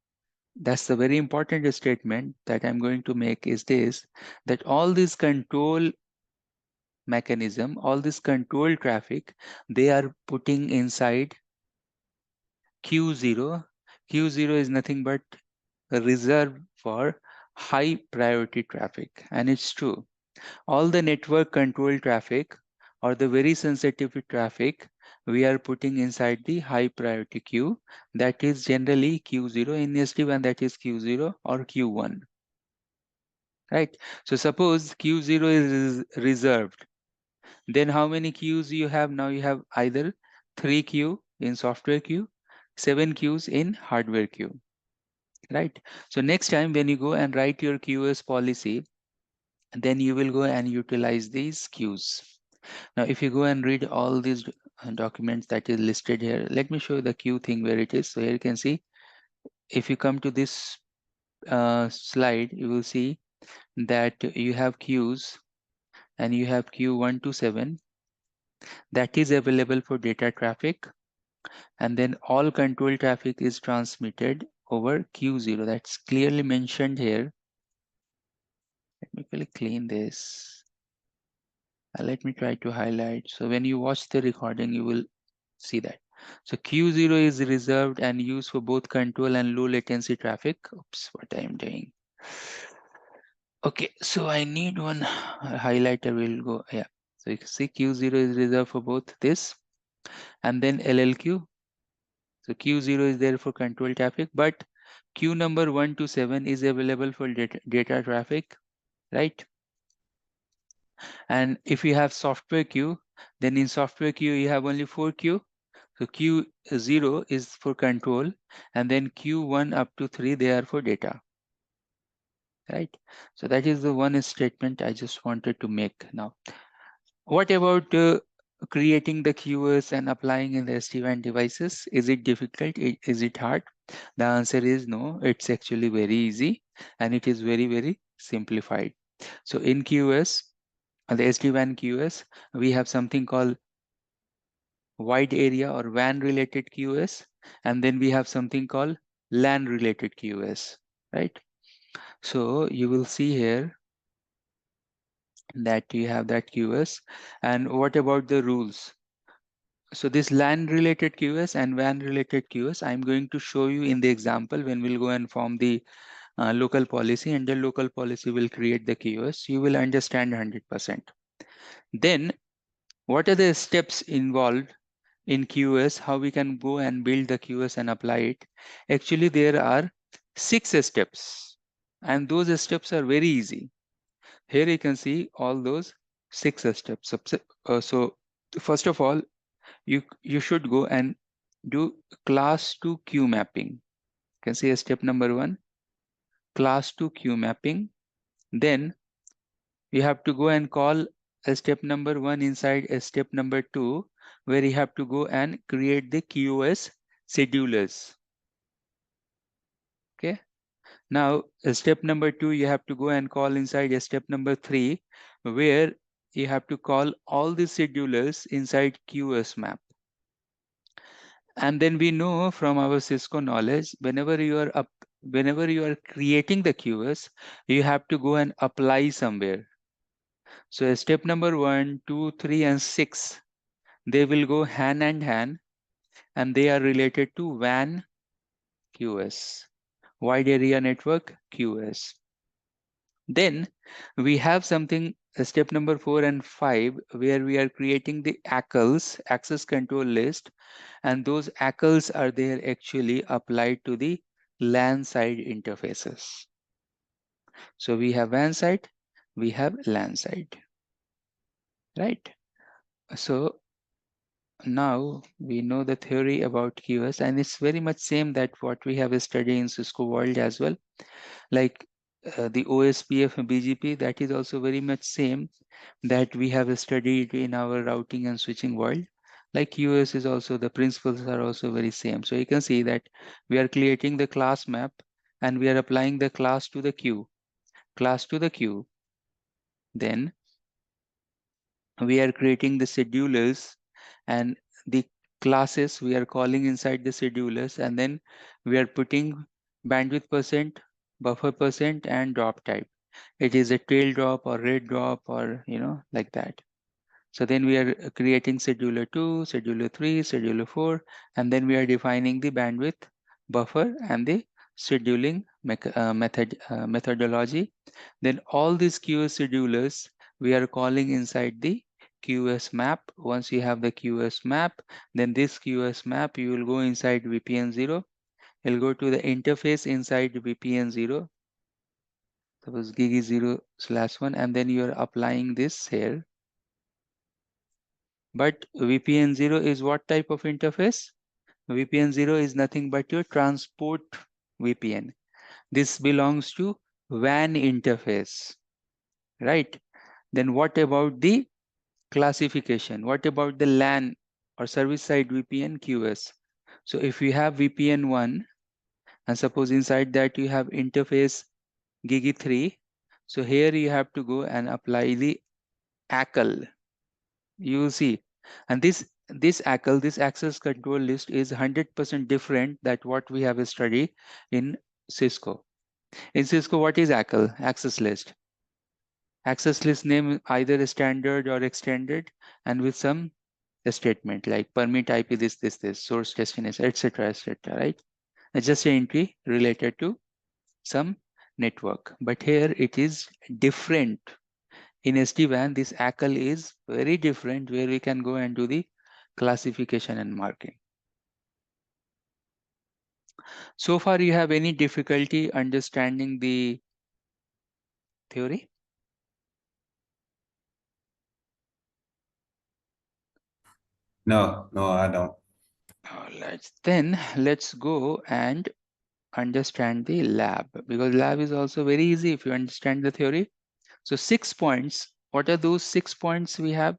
that's the very important statement that I'm going to make is this, that all this control mechanism, all this control traffic, they are putting inside Q0. Q0 is nothing but reserved for high priority traffic. And it's true. All the network control traffic or the very sensitive traffic, we are putting inside the high priority queue. That is generally Q0 in SD-WAN, that is Q0 or Q1. Right? So suppose Q0 is reserved. Then how many queues you have? Now you have either 3 queue in software queue, 7 queues in hardware queue. Right? So next time when you go and write your QoS policy, then you will go and utilize these queues. Now, if you go and read all these documents that is listed here, let me show you the queue thing where it is. So here you can see, if you come to this slide, you will see that you have queues and you have queue 1 to 7 that is available for data traffic. And then all control traffic is transmitted over Q0. That's clearly mentioned here. Let me quickly clean this. Let me try to highlight. So when you watch the recording, you will see that. So Q0 is reserved and used for both control and low latency traffic. Oops, what I am doing. Okay, so I need one highlighter. Will go, yeah. So you can see Q0 is reserved for both this and then LLQ. So Q0 is there for control traffic, but queue number 1 to 7 is available for data traffic, right? And if you have software queue, then in software queue, you have only 4 queue. So Q0 is for control, and then Q1 up to 3, they are for data, right? So that is the one statement I just wanted to make. Now, what about creating the QoS and applying in the SD-WAN devices? Is it difficult? Is it hard? The answer is no, it's actually very easy and it is very, very simplified. So in QoS, the SD-WAN QoS, we have something called wide area or WAN related QoS, and then we have something called LAN related QoS, right? So you will see here that you have that QoS. And what about the rules? So this LAN related QoS and WAN related QoS, I'm going to show you in the example when we'll go and form the local policy, and the local policy will create the QoS. You will understand 100%. Then what are the steps involved in QoS, how we can go and build the QoS and apply it? Actually, there are 6 steps, and those steps are very easy. Here you can see all those 6 steps. So first of all, you should go and do class to queue mapping. can see step number 1, class to queue mapping. Then you have to go and call a step number 1 inside a step number 2, where you have to go and create the QoS schedulers. Okay. Now, step number 2, you have to go and call inside a step number 3, where you have to call all the schedulers inside QoS map. And then we know from our Cisco knowledge, whenever you are creating the QoS, you have to go and apply somewhere. So step number 1, 2, 3, and 6, they will go hand in hand, and they are related to WAN QoS, wide area network QoS. Then we have something, step number 4 and 5, where we are creating the ACLs, access control list, and those ACLs are there actually applied to the LAN side interfaces. So we have WAN side, we have LAN side, right? So now we know the theory about QoS, and it's very much same that what we have studied in Cisco world as well. Like the OSPF and BGP, that is also very much same that we have studied in our routing and switching world. Like QoS is also, the principles are also very same. So you can see that we are creating the class map and we are applying the class to the queue, class to the queue. Then we are creating the schedulers, and the classes we are calling inside the schedulers, and then we are putting bandwidth percent, buffer percent, and drop type. It is a tail drop or red drop, or like that. So then we are creating scheduler 2, scheduler 3, scheduler 4, and then we are defining the bandwidth, buffer, and the scheduling methodology. Then all these QoS schedulers we are calling inside the QoS map. Once you have the QoS map, then this QoS map, you will go inside VPN 0. You'll go to the interface inside VPN 0. Suppose gig is 0/1, and then you are applying this here. But VPN 0 is what type of interface? VPN 0 is nothing but your transport VPN. This belongs to WAN interface, right? Then what about the classification? What about the LAN or service side VPN QoS? So if you have VPN 1, and suppose inside that you have interface gig 3, so here you have to go and apply the ACL. You will see, and this ACL, this access control list, is 100% different that what we have studied in Cisco. In Cisco, what is ACL? Access list. Access list name either standard or extended, and with some statement like permit IP this, source destination, etc., right? It's just an entry related to some network. But here it is different. In SD-WAN, this ACL is very different, where we can go and do the classification and marking. So far, you have any difficulty understanding the theory? No, I don't. All right, then let's go and understand the lab, because lab is also very easy if you understand the theory. So 6 points. What are those 6 points we have?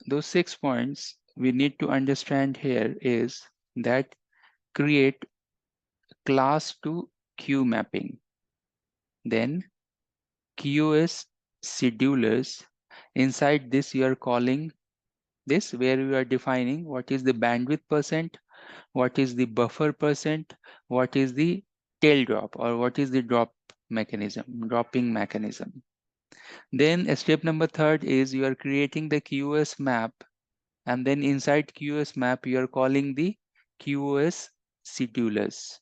Those 6 points we need to understand here is that create class to queue mapping, then QoS schedulers. Inside this, you are calling this, where you are defining what is the bandwidth percent, what is the buffer percent, what is the tail drop, or what is the dropping mechanism. Then step number 3 is you are creating the QoS map, and then inside QoS map, you are calling the QoS schedulers.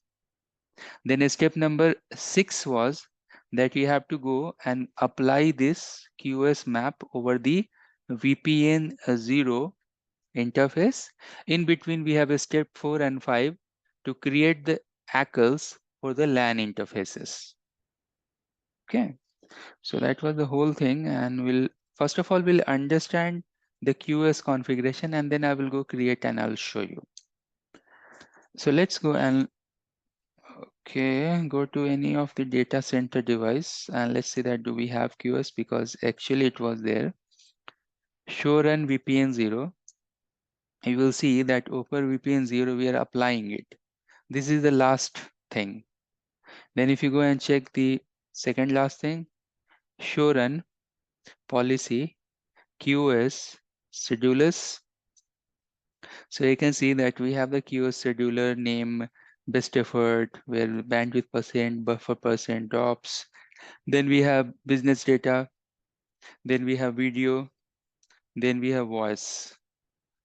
Then step number 6 was that you have to go and apply this QoS map over the VPN 0 interface. In between, we have a step 4 and 5 to create the ACLs for the LAN interfaces. Okay, so that was the whole thing, and we'll first of all we'll understand the QoS configuration, and then I will go create and I'll show you. So let's go and Okay, go to any of the data center device and let's see that do we have QoS, because actually it was there. Show run VPN 0. You will see that over VPN 0 we are applying it. This is the last thing. Then if you go and check the second last thing, show run policy QoS schedulers. So you can see that we have the QoS scheduler name, best effort, where bandwidth percent, buffer percent drops. Then we have business data. Then we have video. Then we have voice,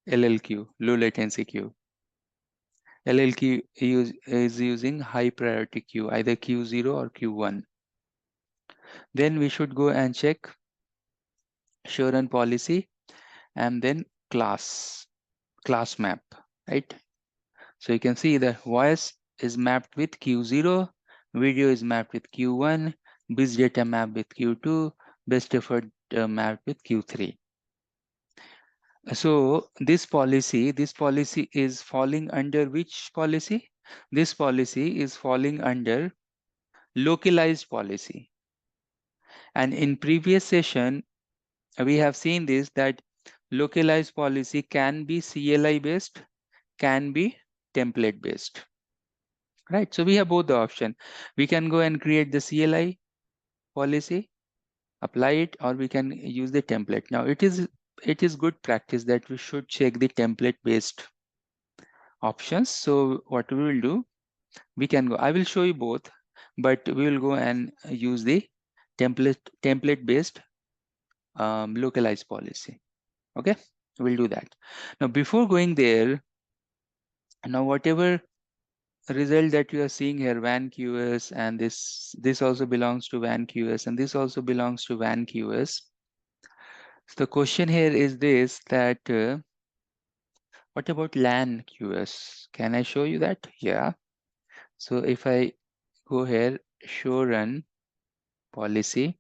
LLQ, low latency queue. LLQ is using high priority queue, either Q0 or Q1. Then we should go and check show run policy and then class map, right? So you can see that voice is mapped with Q0, video is mapped with Q1, biz data mapped with Q2, best effort mapped with Q3. So this policy is falling under which policy? This policy is falling under localized policy. And in previous session, we have seen this, that localized policy can be CLI based, can be template based, right? So we have both the option. We can go and create the CLI policy, apply it, or we can use the template. Now it is good practice that we should check the template based options. So what we will do, we can go, I will show you both, but we will go and use the template based localized policy. Okay, we'll do that. Now before going there, now whatever result that you are seeing here, WAN QoS, and this also belongs to WAN QoS, and this also belongs to WAN QoS. So the question here is this, that what about LAN QoS? Can I show you that? Yeah. So if I go here, show run policy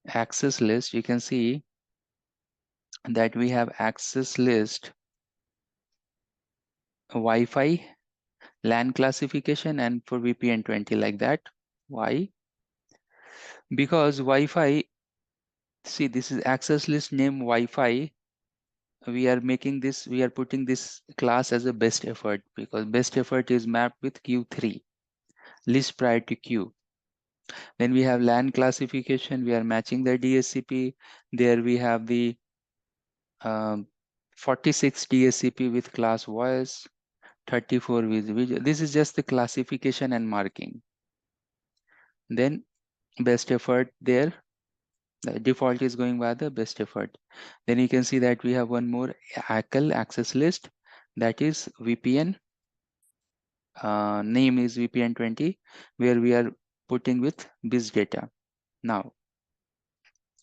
access list, you can see that we have access list Wi-Fi LAN classification and for VPN 20 like that. Why? Because Wi-Fi, see, this is access list name Wi-Fi. We are putting this class as a best effort, because best effort is mapped with Q3, list prior to Q. Then we have LAN classification, we are matching the DSCP. There we have the 46 DSCP with class voice, 34 with video. This is just the classification and marking. Then best effort there, the default is going by the best effort. Then you can see that we have one more ACL access list, that is VPN. Name is VPN 20, where we are putting with biz data. Now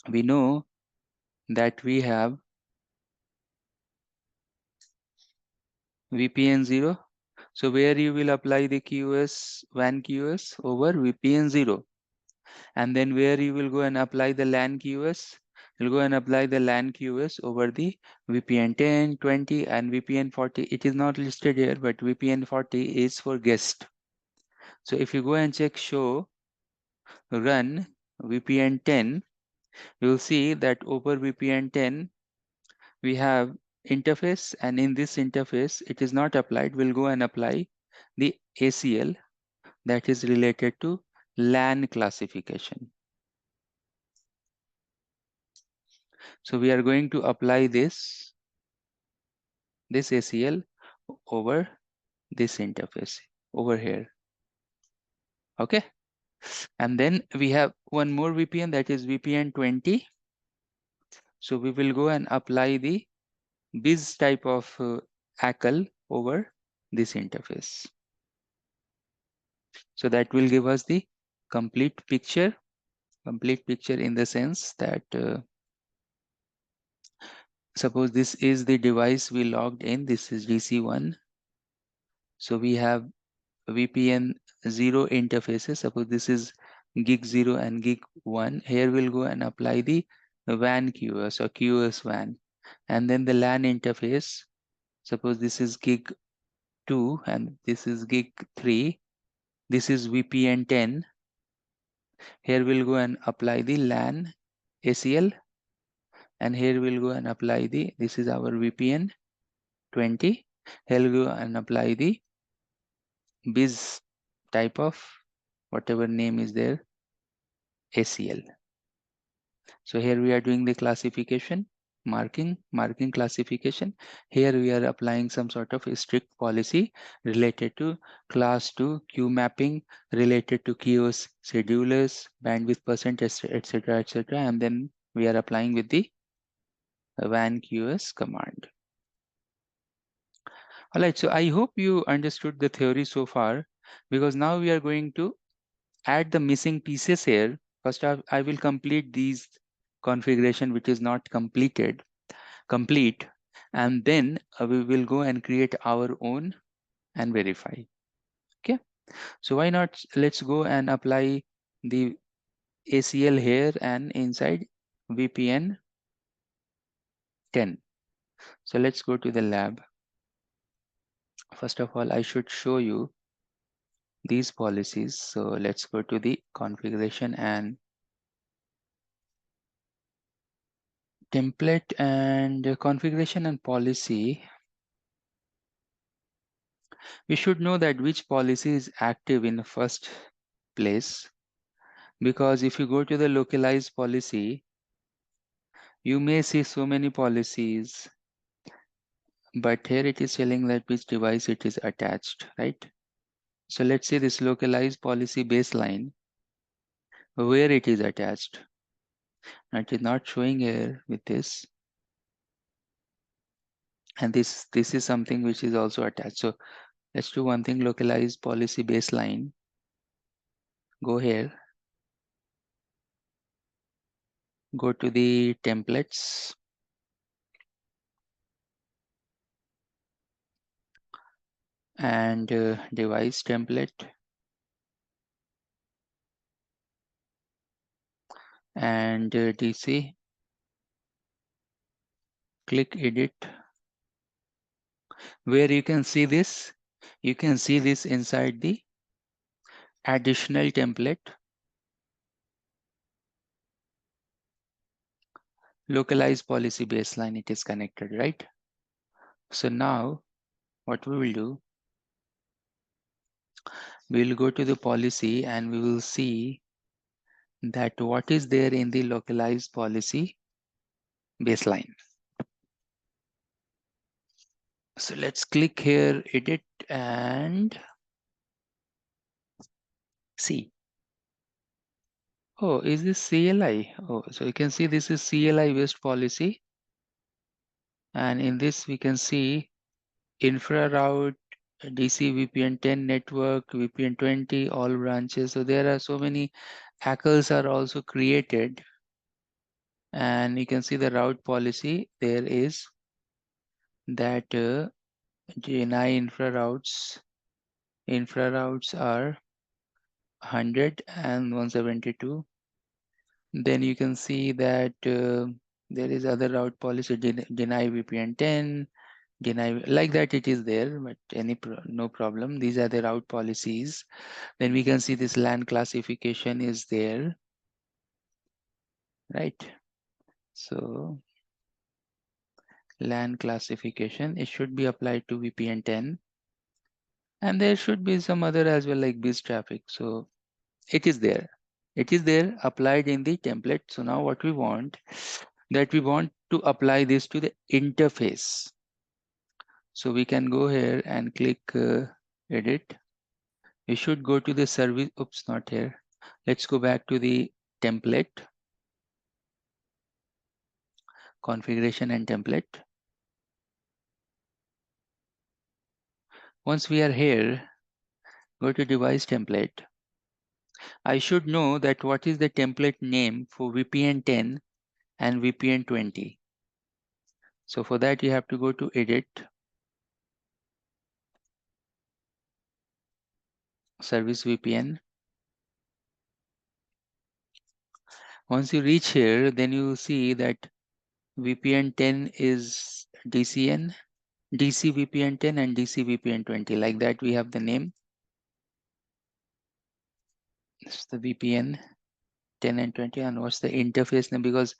we know that we have VPN 0. So where you will apply the QoS, WAN QoS over VPN 0. And then where you will go and apply the LAN QoS, you'll go and apply the LAN QoS over the VPN 10, 20 and VPN 40. It is not listed here, but VPN 40 is for guest. So if you go and check show run VPN 10, you'll see that over VPN 10, we have interface, and in this interface, it is not applied. We'll go and apply the ACL that is related to LAN classification. So we are going to apply this ACL over this interface over here. Okay. And then we have one more VPN, that is VPN 20. So we will go and apply the biz type of ACL over this interface. So that will give us the complete picture in the sense that suppose this is the device we logged in, this is DC1. So we have VPN 0 interfaces. Suppose this is gig 0 and gig 1. Here we'll go and apply the WAN QoS or QoS WAN. And then the LAN interface. Suppose this is gig 2 and this is gig 3. This is VPN 10. Here we'll go and apply the LAN ACL. And here we'll go and apply this is our VPN 20. Here we'll go and apply the biz type of whatever name is there, ACL. So here we are doing the classification, marking classification. Here we are applying some sort of a strict policy related to class 2 queue mapping, related to QoS schedulers, bandwidth percent, etc., etc. And then we are applying with the WAN QoS command. All right, so I hope you understood the theory so far, because now we are going to add the missing pieces here. First, I will complete these configuration which is not complete, and then we will go and create our own and verify. Okay, so why not, let's go and apply the ACL here and inside VPN 10. So let's go to the lab. First of all, I should show you these policies. So let's go to the configuration and template and configuration and policy. We should know that which policy is active in the first place, because if you go to the localized policy, you may see so many policies, but here it is telling that which device it is attached, right? So let's say this localized policy baseline, where it is attached. Now it is not showing here with this. And this is something which is also attached. So let's do one thing, localized policy baseline. Go here. Go to the templates. And device template. And DC. Click edit. Where you can see this, you can see this inside the additional template. Localized policy baseline, it is connected, right? So now what we will do, we will go to the policy and we will see that what is there in the localized policy baseline. So let's click here, edit, and see. Oh, is this CLI? Oh, so you can see this is CLI based policy. And in this we can see infra route, DC VPN 10 network, VPN 20, all branches. So there are so many ACLs are also created. And you can see the route policy. There is that GNI infra routes are 100 and 172. Then you can see that there is other route policy, deny VPN 10, deny, like that it is there, but no problem. These are the route policies. Then we can see this LAN classification is there, right? So LAN classification, it should be applied to VPN 10. And there should be some other as well, like biz traffic. So it is there. It is there applied in the template. So now what we want, that we want to apply this to the interface. So we can go here and click edit. We should go to the service. Oops, not here. Let's go back to the template, configuration and template. Once we are here, go to device template. I should know that what is the template name for VPN 10 and VPN 20. So for that, you have to go to edit, service VPN. Once you reach here, then you see that VPN 10 is DCN, DC VPN 10 and DC VPN 20. Like that, we have the name. This is the VPN 10 and 20, and what's the interface name? Because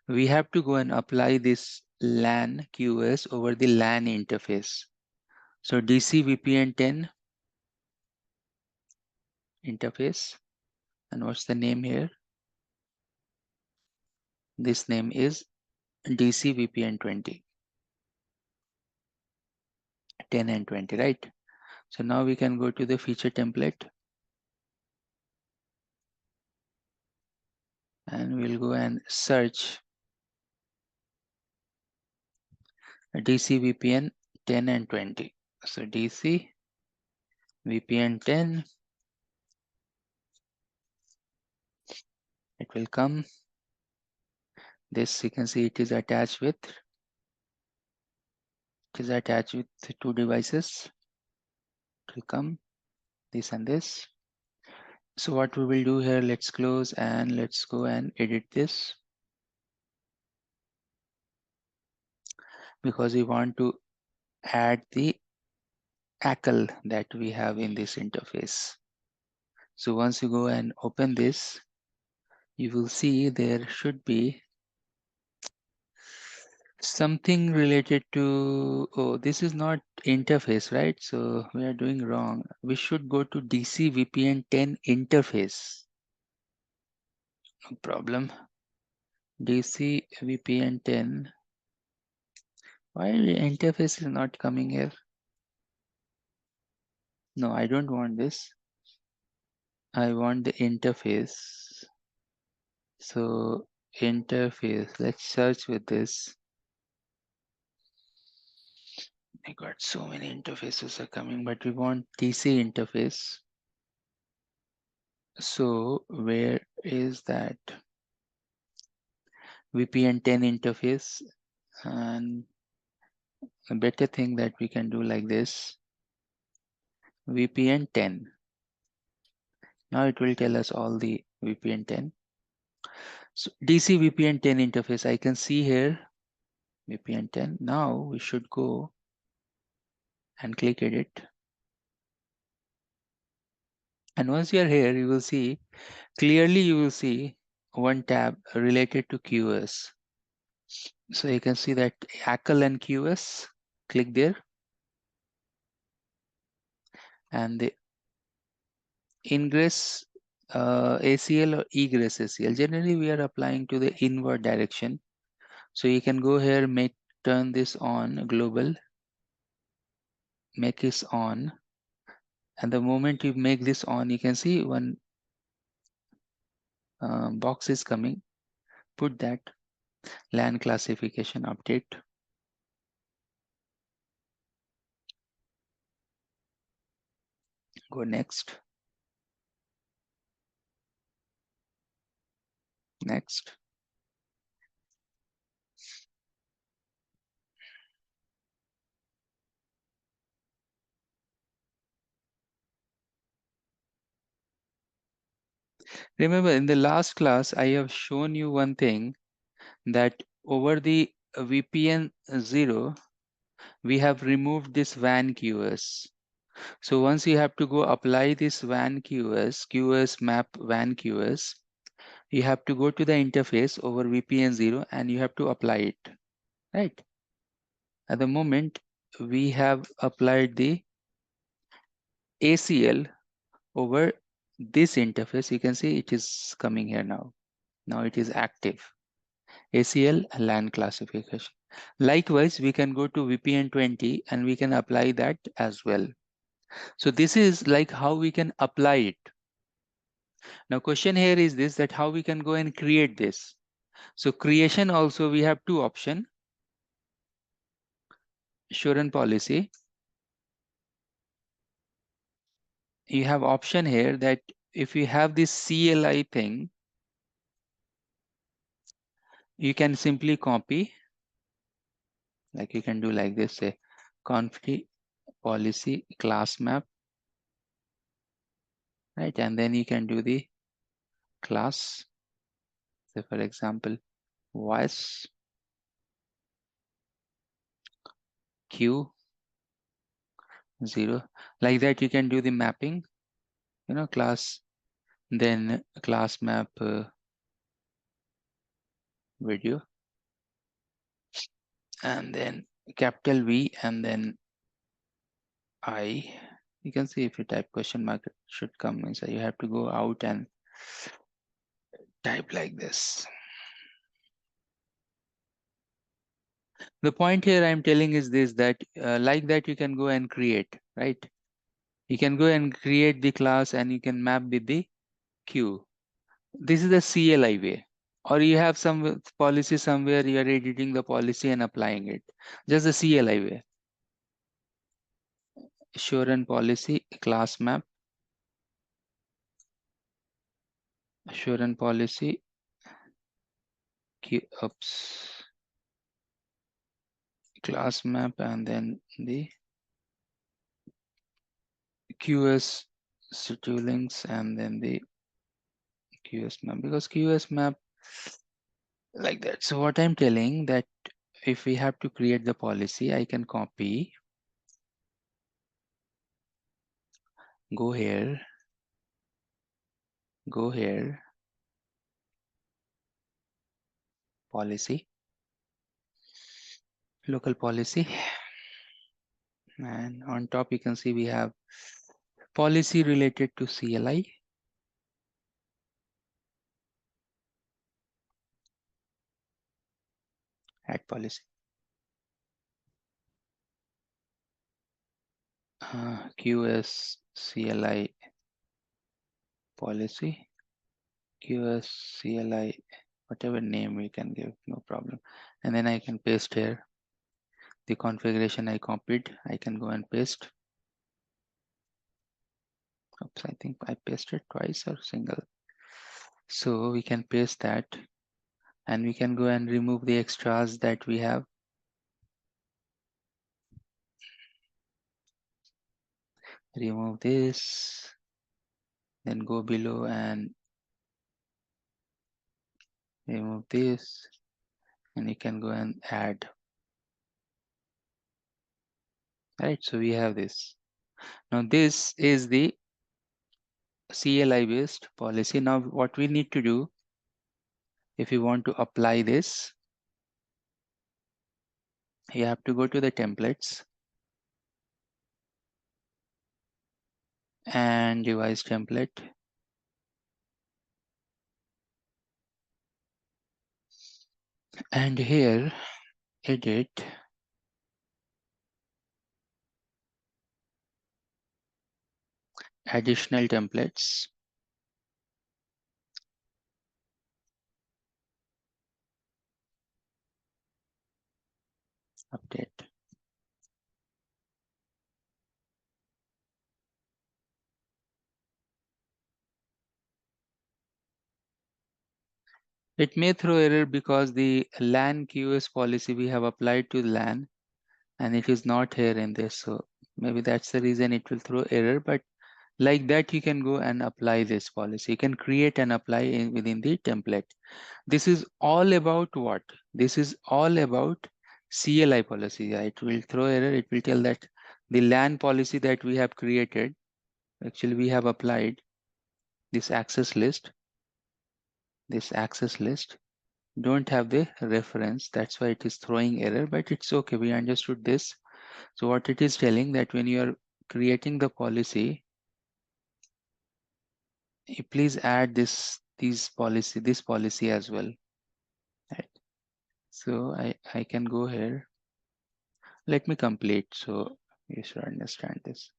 we have to go and apply this LAN QoS over the LAN interface. So DC VPN 10 interface, and what's the name here? This name is DC VPN 20, 10 and 20, right? So now we can go to the feature template, and we'll go and search DC VPN 10 and 20. So DC VPN 10, it will come. This you can see it is attached with, two devices. It will come, this and this. So what we will do here, let's close and let's go and edit this, because we want to add the ACL that we have in this interface. So once you go and open this, you will see there should be something related to, oh, this is not interface, right? So we are doing wrong. We should go to DC VPN 10 interface. No problem. DC VPN 10. Why the interface is not coming here? No, I don't want this. I want the interface. So interface, let's search with this. I got so many interfaces are coming, but we want DC interface. So where is that? VPN 10 interface, and a better thing that we can do like this. VPN 10. Now it will tell us all the VPN 10. So DC VPN 10 interface, I can see here VPN 10. Now we should go and click edit. And once you are here, you will see, clearly you will see one tab related to QoS. So you can see that ACL and QoS, click there. And the ingress ACL or egress ACL. Generally, we are applying to the inward direction. So you can go here, turn this on global, make this on. And the moment you make this on, you can see one box is coming. Put that LAN classification update. Go next. Next. Remember, in the last class, I have shown you one thing, that over the VPN 0, we have removed this WAN QoS. So once you have to go apply this WAN QoS map WAN QoS, you have to go to the interface over VPN 0 and you have to apply it, right? At the moment, we have applied the ACL over this interface. You can see it is coming here now. Now it is active. ACL LAN classification. Likewise, we can go to VPN 20 and we can apply that as well. So this is like how we can apply it. Now question here is this, that how we can go and create this. So creation also we have two options. Assurance policy. You have option here that if you have this CLI thing, you can simply copy, like you can do like this, say conf policy class map, right? And then you can do the class. So for example, was Q0, like that you can do the mapping, class then class map video, and then capital V and then I. You can see if you type question mark, it should come inside. You have to go out and type like this. The point here I'm telling is this, that like that you can go and create, right? You can go and create the class and you can map with the queue. This is the CLI way. Or you have some policy somewhere, you are editing the policy and applying it. Just the CLI way. Assurance policy, class map. Assurance policy, oops, class map, and then the QS schedulings, and then the QS map, because QS map like that. So what I'm telling, that if we have to create the policy, I can copy, go here, policy, local policy, and on top you can see we have policy related to CLI, add policy, QS CLI policy, QS CLI, whatever name we can give, no problem. And then I can paste here the configuration I copied. I can go and paste. Oops, I think I pasted twice or single. So we can paste that, and we can go and remove the extras that we have. Remove this, then go below and remove this, and you can go and add. Right, so we have this. Now this is the CLI based policy. Now what we need to do, if you want to apply this, you have to go to the templates and device template, and here edit, additional templates, update. It may throw error because the LAN QS policy we have applied to LAN and it is not here in this. So maybe that's the reason it will throw error, but like that you can go and apply this policy. You can create and apply within the template. This is all about what? This is all about CLI policy. Yeah, it will throw error. It will tell that the LAN policy that we have created, actually we have applied this access list, don't have the reference. That's why it is throwing error, but it's okay. We understood this. So what it is telling, that when you are creating the policy, you please add this policy as well. Right. So I can go here. Let me complete so you should understand this.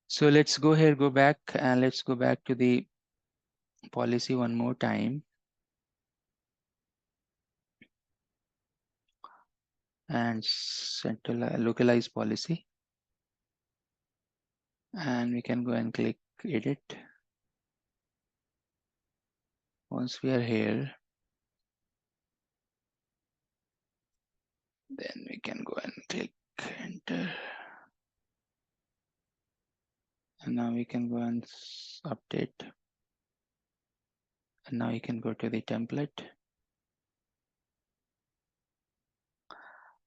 So let's go here, go back, and let's go back to the policy one more time. And central localized policy. And we can go and click edit. Once we are here, then we can go and click enter. And now we can go and update. And now you can go to the template.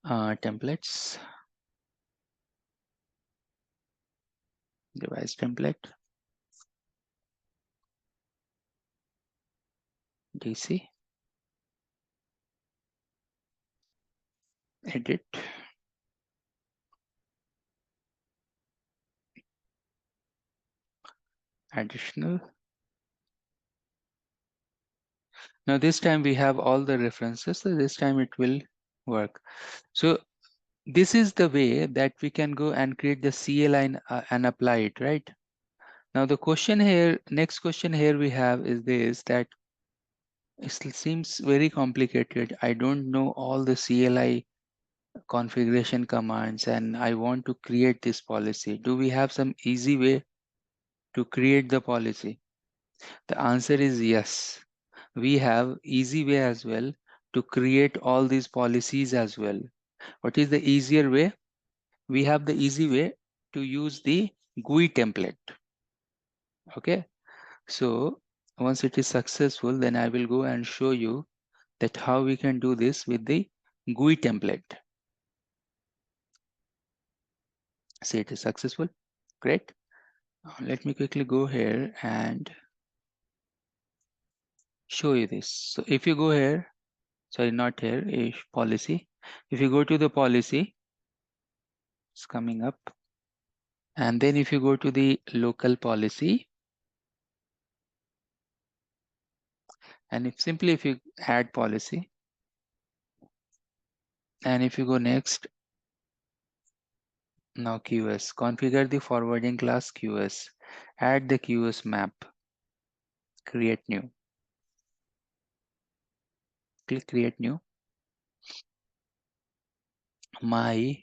Templates. Device template. DC, edit, additional. Now this time we have all the references, so this time it will work. So this is the way that we can go and create the CLI and apply it, right? Now the question here, next question here we have is this, that it seems very complicated. I don't know all the CLI configuration commands and I want to create this policy. Do we have some easy way to create the policy? The answer is yes. We have easy way as well to create all these policies as well. What is the easier way? We have the easy way to use the GUI template. Okay. So once it is successful, then I will go and show you that how we can do this with the GUI template. See, it is successful. Great. Let me quickly go here and show you this. So if you go here, sorry, not here, is policy. If you go to the policy, it's coming up. And then if you go to the local policy, and if you add policy, and if you go next, now QS, configure the forwarding class QS, add the QS map, create new. Click create new. My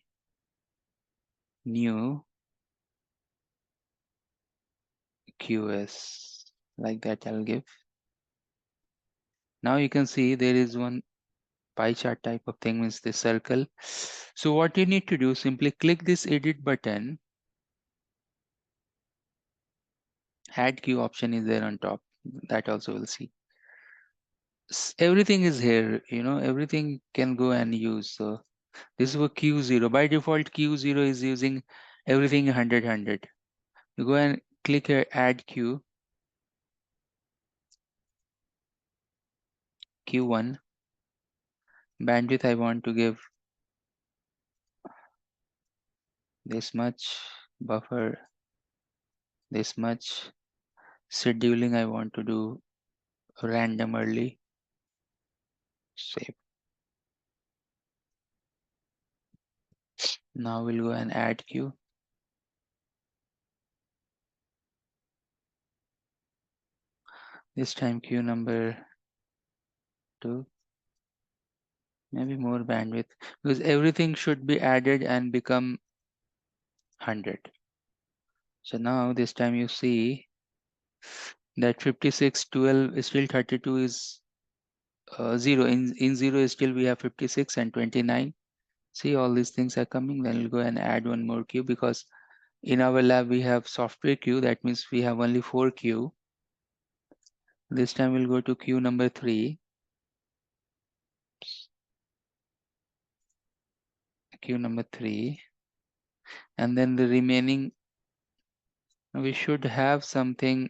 new QS, like that I'll give. Now you can see there is one pie chart type of thing, means the circle. So what you need to do, simply click this edit button. Add queue option is there on top. That also we'll see. Everything is here, you know, everything can go and use. So this is for Q0. By default, Q0 is using everything 100. You go and click here, add queue. Q1. Bandwidth I want to give this much, buffer this much, scheduling I want to do random early, save. Now we'll go and add queue. This time queue number 2, maybe more bandwidth, because everything should be added and become 100. So now this time you see that 56, 12 is still 32 is 0. In 0 is still we have 56 and 29. See, all these things are coming. Then we'll go and add one more queue, because in our lab we have software queue. That means we have only 4 queue. This time we'll go to queue number 3. Queue number 3. And then the remaining, we should have something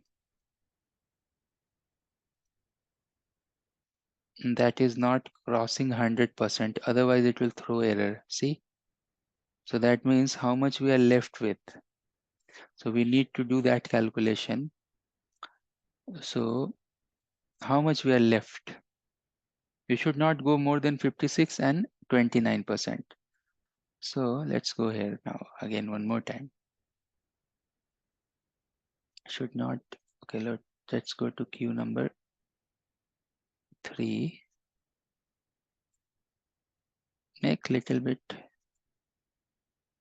that is not crossing 100%. Otherwise it will throw error. See? So that means how much we are left with. So we need to do that calculation. So how much we are left? We should not go more than 56 and 29%. So let's go here now again one more time. Should not. Okay, let's go to queue number 3. Make little bit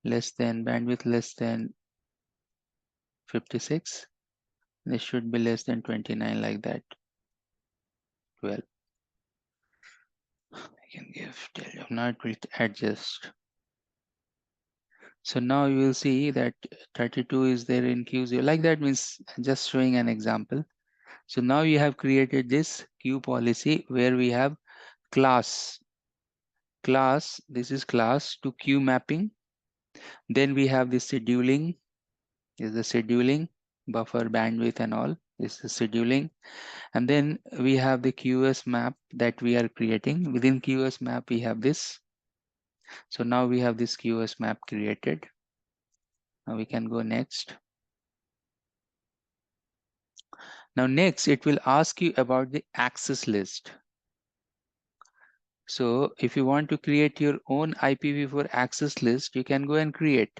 less than, bandwidth less than 56. This should be less than 29, like that. 12. I can give, tell you not, will adjust. So now you will see that 32 is there in Q0. Like that, means just showing an example. So now you have created this queue policy where we have class. This is class to queue mapping. Then we have the scheduling, is the scheduling, buffer, bandwidth and all. This is scheduling. And then we have the QoS map that we are creating. Within QoS map, we have this. So now we have this QoS map created. Now we can go next. Now next, it will ask you about the access list. So if you want to create your own IPv4 access list, you can go and create.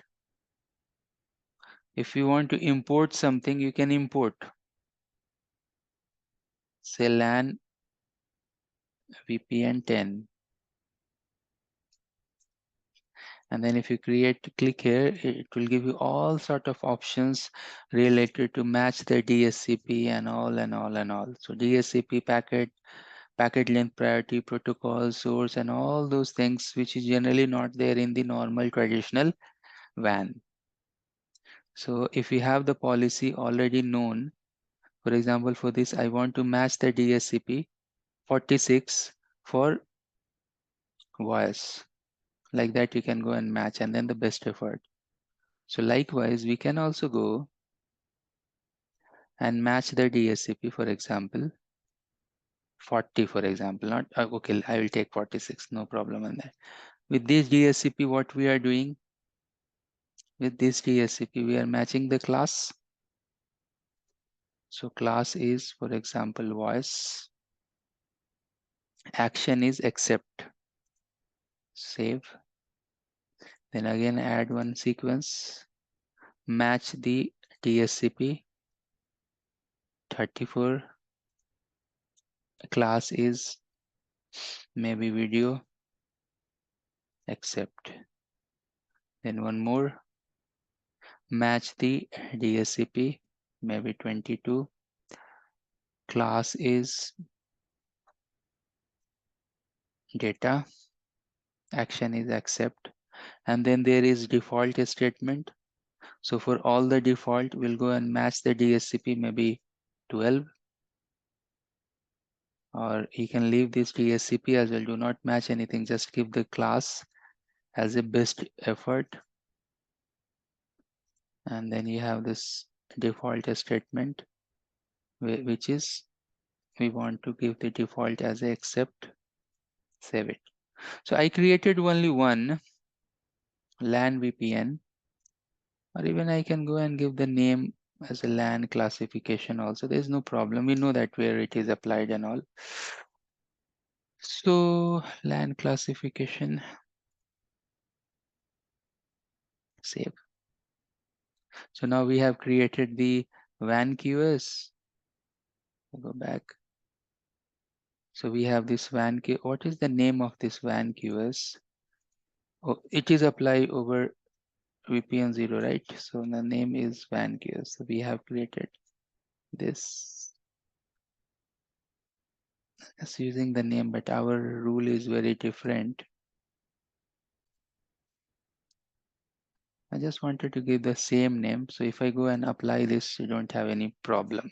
If you want to import something, you can import. Say LAN VPN 10. And then if you click here, it will give you all sort of options related to match the DSCP and all and all and all. So DSCP packet length priority protocol source and all those things which is generally not there in the normal traditional WAN. So if you have the policy already known, for example, for this, I want to match the DSCP 46 for voice. Like that, you can go and match and then the best effort. So likewise, we can also go and match the DSCP, for example, 40, for example, not, okay, I will take 46, no problem on that. With this DSCP, what we are doing, with this DSCP, we are matching the class. So class is, for example, voice. Action is accept. Save. Then again, add one sequence. Match the DSCP 34. Class is maybe video. Accept. Then one more. Match the DSCP, maybe 22. Class is data. Action is accept. And then there is default statement. So for all the default, we'll go and match the DSCP, maybe 12. Or you can leave this DSCP as well. Do not match anything. Just give the class as a best effort. And then you have this default statement, which is we want to give the default as a accept. Save it. So I created only one LAN VPN, or even I can go and give the name as a LAN classification also. There's no problem. We know that where it is applied and all. So LAN classification, save. So now we have created the WAN QoS. Go back. So we have this WAN QoS. What is the name of this WAN QoS? Oh, it is applied over VPN 0, right? So the name is WAN QoS. So we have created this. It's using the name, but our rule is very different. I just wanted to give the same name. So if I go and apply this, you don't have any problem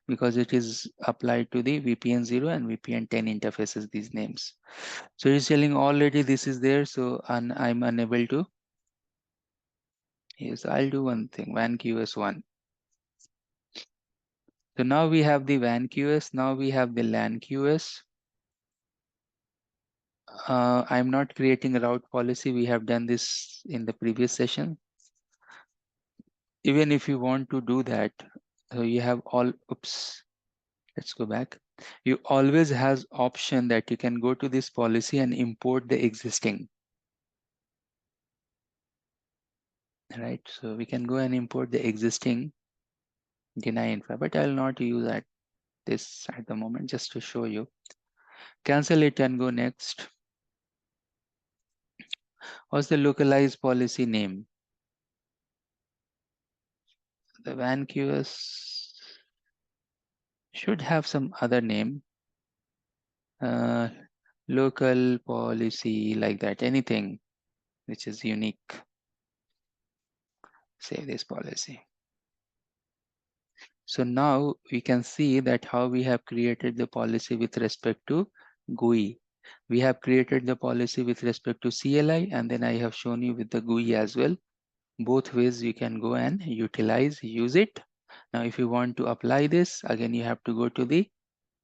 because it is applied to the VPN 0 and VPN 10 interfaces, these names. So it's telling already this is there. So I'm unable to use. I'll do one thing, WAN QoS 1. So now we have the WAN QoS. Now we have the LAN QoS. I'm not creating a route policy. We have done this in the previous session. Even if you want to do that, so you have all, oops, let's go back. You always has option that you can go to this policy and import the existing. Right, so we can go and import the existing deny infra, but I'll not use this at the moment, just to show you. Cancel it and go next. What's the localized policy name? The WAN QoS should have some other name. Local policy, like that, anything which is unique. Save this policy. So now we can see that how we have created the policy with respect to GUI. We have created the policy with respect to CLI, and then I have shown you with the GUI as well. Both ways you can go and utilize, use it. Now, if you want to apply this, again, you have to go to the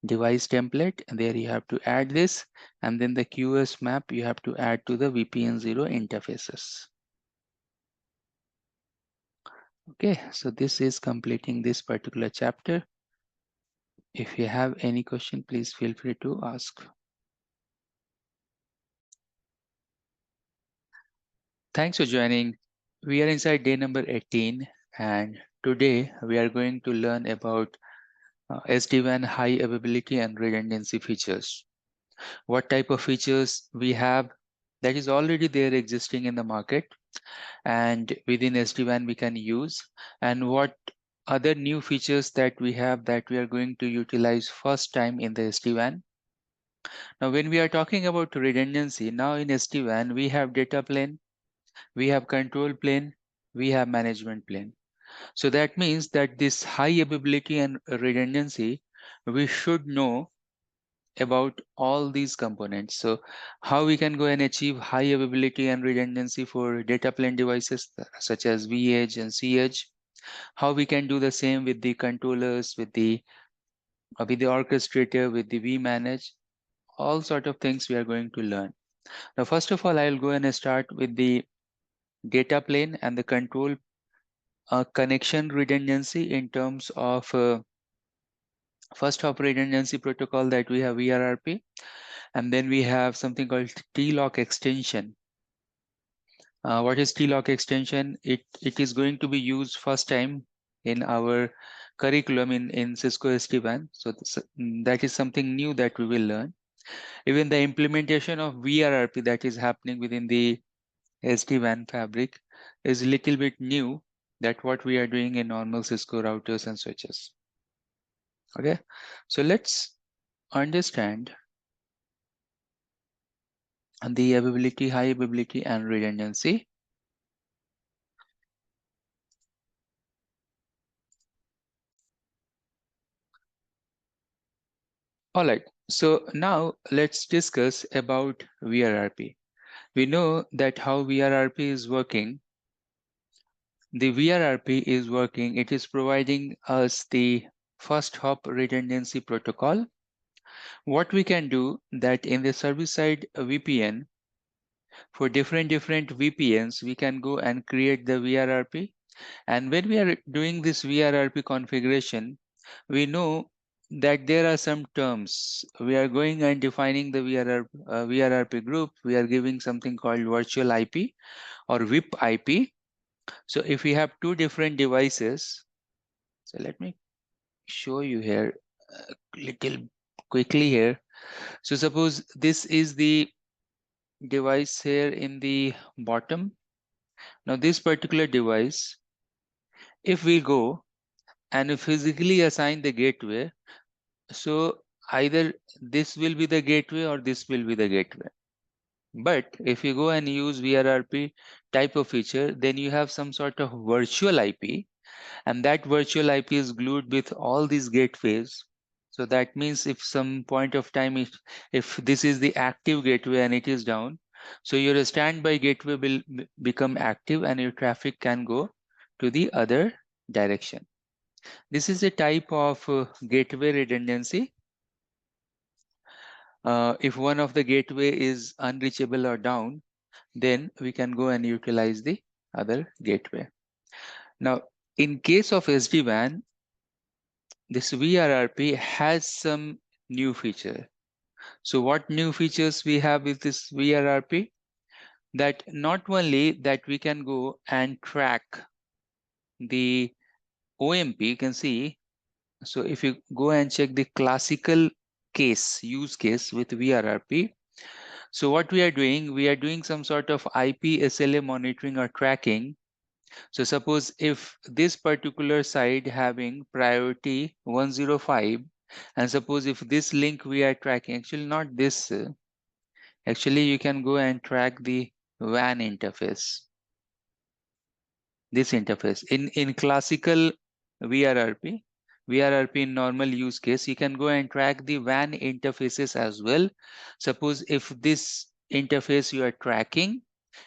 device template, and there you have to add this, and then the QoS map you have to add to the VPN0 interfaces. Okay, so this is completing this particular chapter. If you have any question, please feel free to ask. Thanks for joining. We are inside day number 18, and today we are going to learn about SD-WAN high availability and redundancy features. What type of features we have that is already there existing in the market, and within SD-WAN we can use, and what other new features that we have that we are going to utilize first time in the SD-WAN. Now, when we are talking about redundancy, now in SD-WAN we have data plane, we have control plane, we have management plane. So that means that this high availability and redundancy, we should know about all these components. So how we can go and achieve high availability and redundancy for data plane devices such as vEdge and cEdge, how we can do the same with the controllers, with the orchestrator, with the vManage, all sort of things we are going to learn. Now, first of all, I'll go and start with the data plane and the control connection redundancy in terms of first hop redundancy protocol that we have VRRP, and then we have something called TLOC extension. What is TLOC extension? It is going to be used first time in our curriculum in Cisco SD-WAN. So that is something new that we will learn. Even the implementation of VRRP that is happening within the SD-WAN fabric is a little bit new that what we are doing in normal Cisco routers and switches. Okay, so let's understand the availability, high availability, and redundancy. All right, so now let's discuss about VRRP. We know that how VRRP is working. The VRRP is working, it is providing us the first hop redundancy protocol. What we can do that in the service side VPN, for different VPNs, we can go and create the VRRP. And when we are doing this VRRP configuration, we know that there are some terms. We are going and defining the VRRP group. We are giving something called virtual IP or VIP IP. So if we have two different devices, so let me show you here little quickly here. So suppose this is the device here in the bottom. Now this particular device, if we go and physically assign the gateway, so either this will be the gateway or this will be the gateway. But if you go and use VRRP type of feature, then you have some sort of virtual IP, and that virtual IP is glued with all these gateways. So that means if some point of time, if this is the active gateway and it is down, so your standby gateway will become active and your traffic can go to the other direction. This is a type of gateway redundancy. If one of the gateway is unreachable or down, then we can go and utilize the other gateway. Now, in case of SD-WAN, this VRRP has some new feature. So what new features we have with this VRRP? That not only that we can go and track the OMP, you can see. So if you go and check the classical use case with VRRP, so what we are doing some sort of IP SLA monitoring or tracking. So suppose if this particular side having priority 105, and suppose if this link we are tracking, actually not this, actually you can go and track the WAN interface. This interface in classical VRRP in normal use case, you can go and track the WAN interfaces as well. Suppose if this interface you are tracking,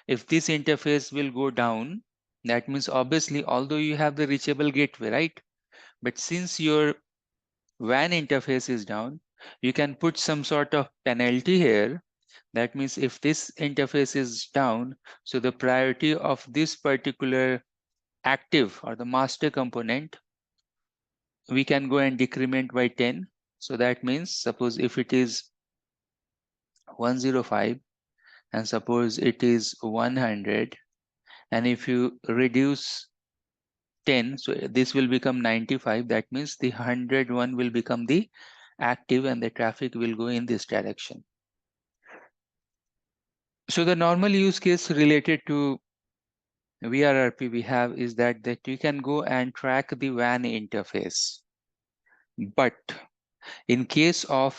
if this interface will go down, that means obviously although you have the reachable gateway, right? But since your WAN interface is down, you can put some sort of penalty here. That means if this interface is down, so the priority of this particular active or the master component, we can go and decrement by 10. So that means suppose if it is 105 and suppose it is 100, and if you reduce 10, so this will become 95. That means the 101 will become the active and the traffic will go in this direction. So the normal use case related to VRRP we have is that you can go and track the WAN interface. But in case of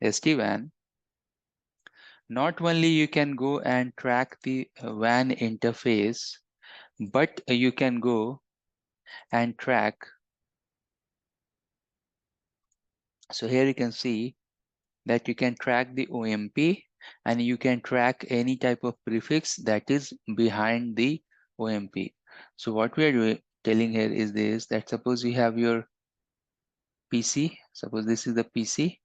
SD-WAN, not only you can go and track the WAN interface, but you can go and track. So here you can see that you can track the OMP and you can track any type of prefix that is behind the OMP. So what we are telling here is this, that suppose you have your PC, suppose this is the PC,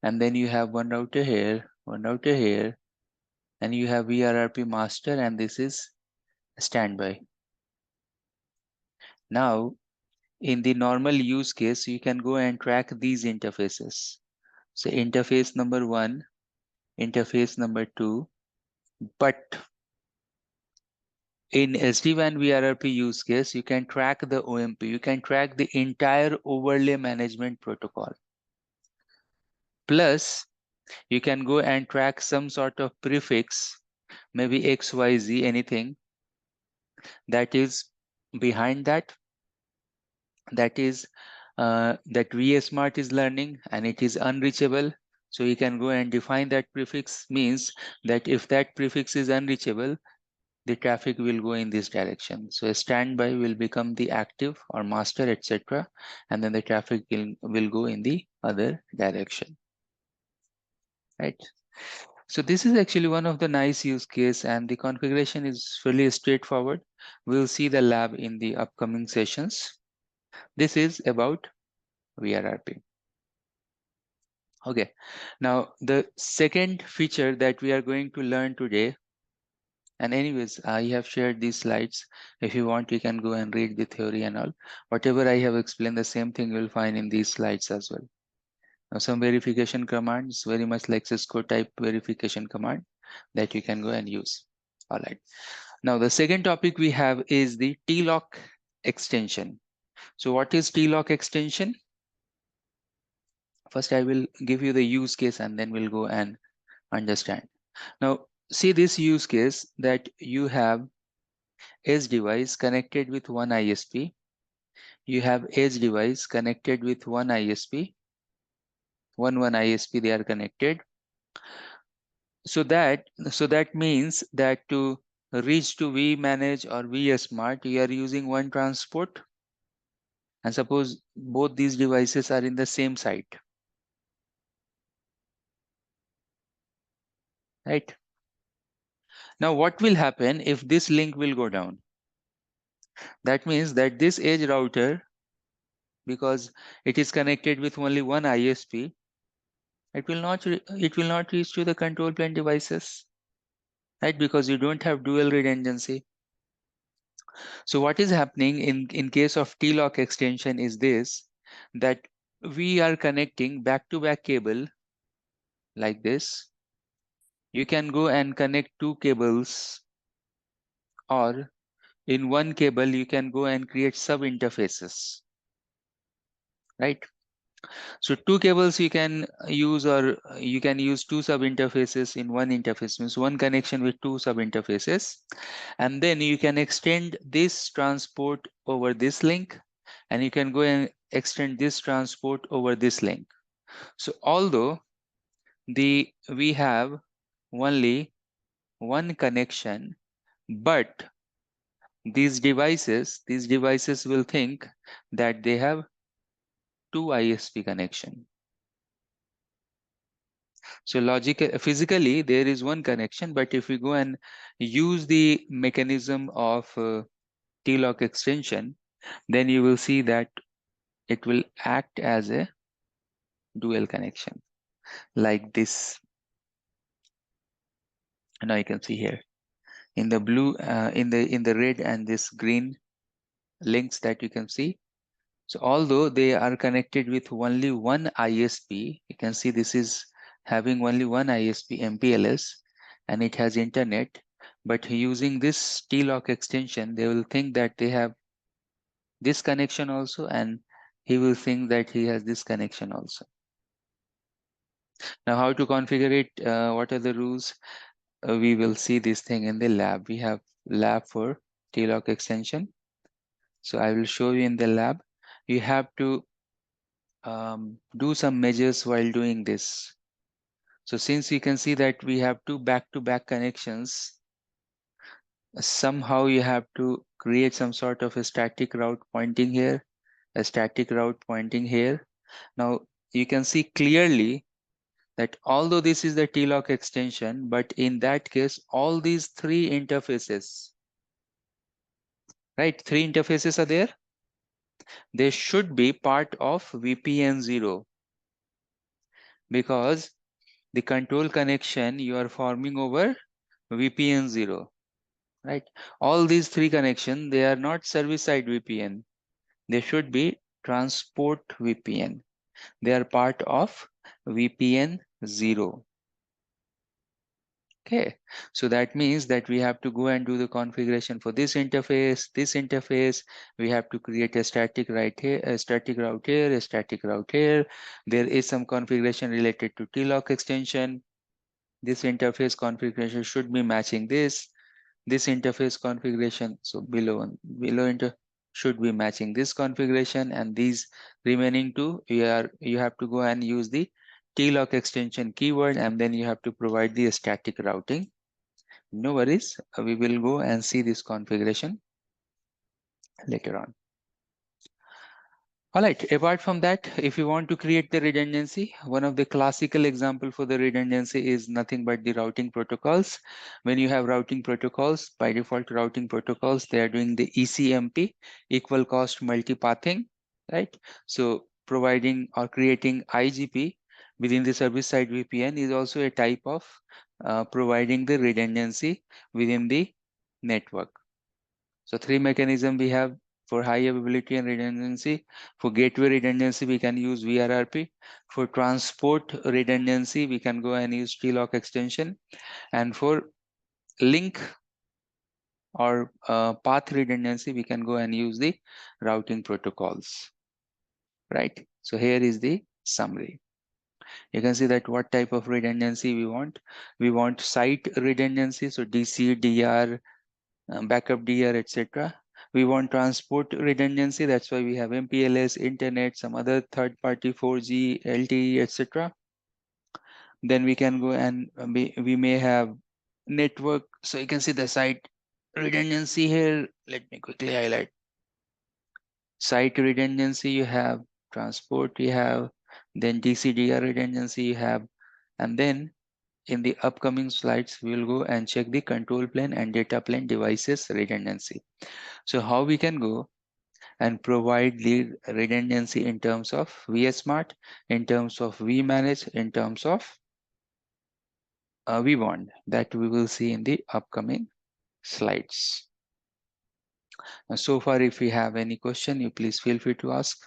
and then you have one router here, and you have VRRP master, and this is standby. Now, in the normal use case, you can go and track these interfaces. So interface number 1, interface number 2, but in SD-WAN VRRP use case, you can track the OMP, you can track the entire overlay management protocol. Plus, you can go and track some sort of prefix, maybe XYZ, anything that is behind that. That is that vSmart is learning and it is unreachable. So you can go and define that prefix, means that if that prefix is unreachable, the traffic will go in this direction. So a standby will become the active or master, etc. And then the traffic will go in the other direction. Right. So this is actually one of the nice use case, and the configuration is fairly straightforward. We'll see the lab in the upcoming sessions. This is about VRRP. Okay, now the second feature that we are going to learn today, and anyways, I have shared these slides. If you want, you can go and read the theory and all. Whatever I have explained, the same thing you'll find in these slides as well. Now, some verification commands, very much like Cisco type verification command that you can go and use. All right. Now, the second topic we have is the TLOC extension. So what is TLOC extension? First, I will give you the use case and then we'll go and understand. Now, see this use case that you have edge device connected with one ISP. You have edge device connected with one ISP. One ISP, they are connected. So that means that to reach to vManage or vSmart, you are using one transport. And suppose both these devices are in the same site. Right? Now, what will happen if this link will go down? That means that this edge router, because it is connected with only one ISP, it will not reach to the control plane devices, right? Because you don't have dual redundancy. So what is happening in case of TLOC extension is this, that we are connecting back-to-back cable like this. You can go and connect two cables, or in one cable, you can go and create sub interfaces, right? So two cables you can use, or you can use two sub interfaces in one interface, means one connection with two sub interfaces. And then you can extend this transport over this link, and you can go and extend this transport over this link. So although we have only one connection, but these devices will think that they have two ISP connection. So physically there is one connection, but if we go and use the mechanism of TLOC extension, then you will see that it will act as a dual connection like this. Now you can see here in the blue, in the red and this green links that you can see. So although they are connected with only one ISP, you can see this is having only one ISP MPLS and it has internet, but using this TLOC extension, they will think that they have this connection also, and he will think that he has this connection also. Now how to configure it, what are the rules? We will see this thing in the lab. We have lab for TLOC extension. So I will show you in the lab. You have to do some measures while doing this. So since you can see that we have two back-to-back connections, somehow you have to create some sort of a static route pointing here, a static route pointing here. Now you can see clearly that although this is the TLOC extension, but in that case, all these three interfaces, right? Three interfaces are there. They should be part of VPN 0 because the control connection you are forming over VPN 0, right? All these three connections, they are not service-side VPN. They should be transport VPN. They are part of VPN 0. Okay, so that means that we have to go and do the configuration for this interface, we have to create a static right here, a static route here, a static route here. There is some configuration related to TLOC extension. This interface configuration should be matching this interface configuration. So below should be matching this configuration, and these remaining two, you have to go and use the TLOC extension keyword, and then you have to provide the static routing. No worries, we will go and see this configuration later on. All right, apart from that, if you want to create the redundancy, one of the classical example for the redundancy is nothing but the routing protocols. When you have routing protocols, by default routing protocols, they are doing the ECMP, equal cost multipathing, right? So providing or creating IGP within the service side VPN is also a type of providing the redundancy within the network. So three mechanisms we have for high availability and redundancy. For gateway redundancy, we can use VRRP. For transport redundancy, we can go and use TLOC extension. And for link or path redundancy, we can go and use the routing protocols, right? So here is the summary. You can see that what type of redundancy we want. We want site redundancy, so DC, DR, backup DR, etc. We want transport redundancy, that's why we have MPLS, internet, some other third-party 4G, LTE, etc. Then we can go and we may have network. So you can see the site redundancy here. Let me quickly highlight. Site redundancy you have, transport you have, then DC-DR redundancy you have, and then in the upcoming slides, we will go and check the control plane and data plane devices redundancy. So how we can go and provide the redundancy in terms of vSmart, in terms of vManage, in terms of vBond, that we will see in the upcoming slides. So far, if you have any question, you please feel free to ask.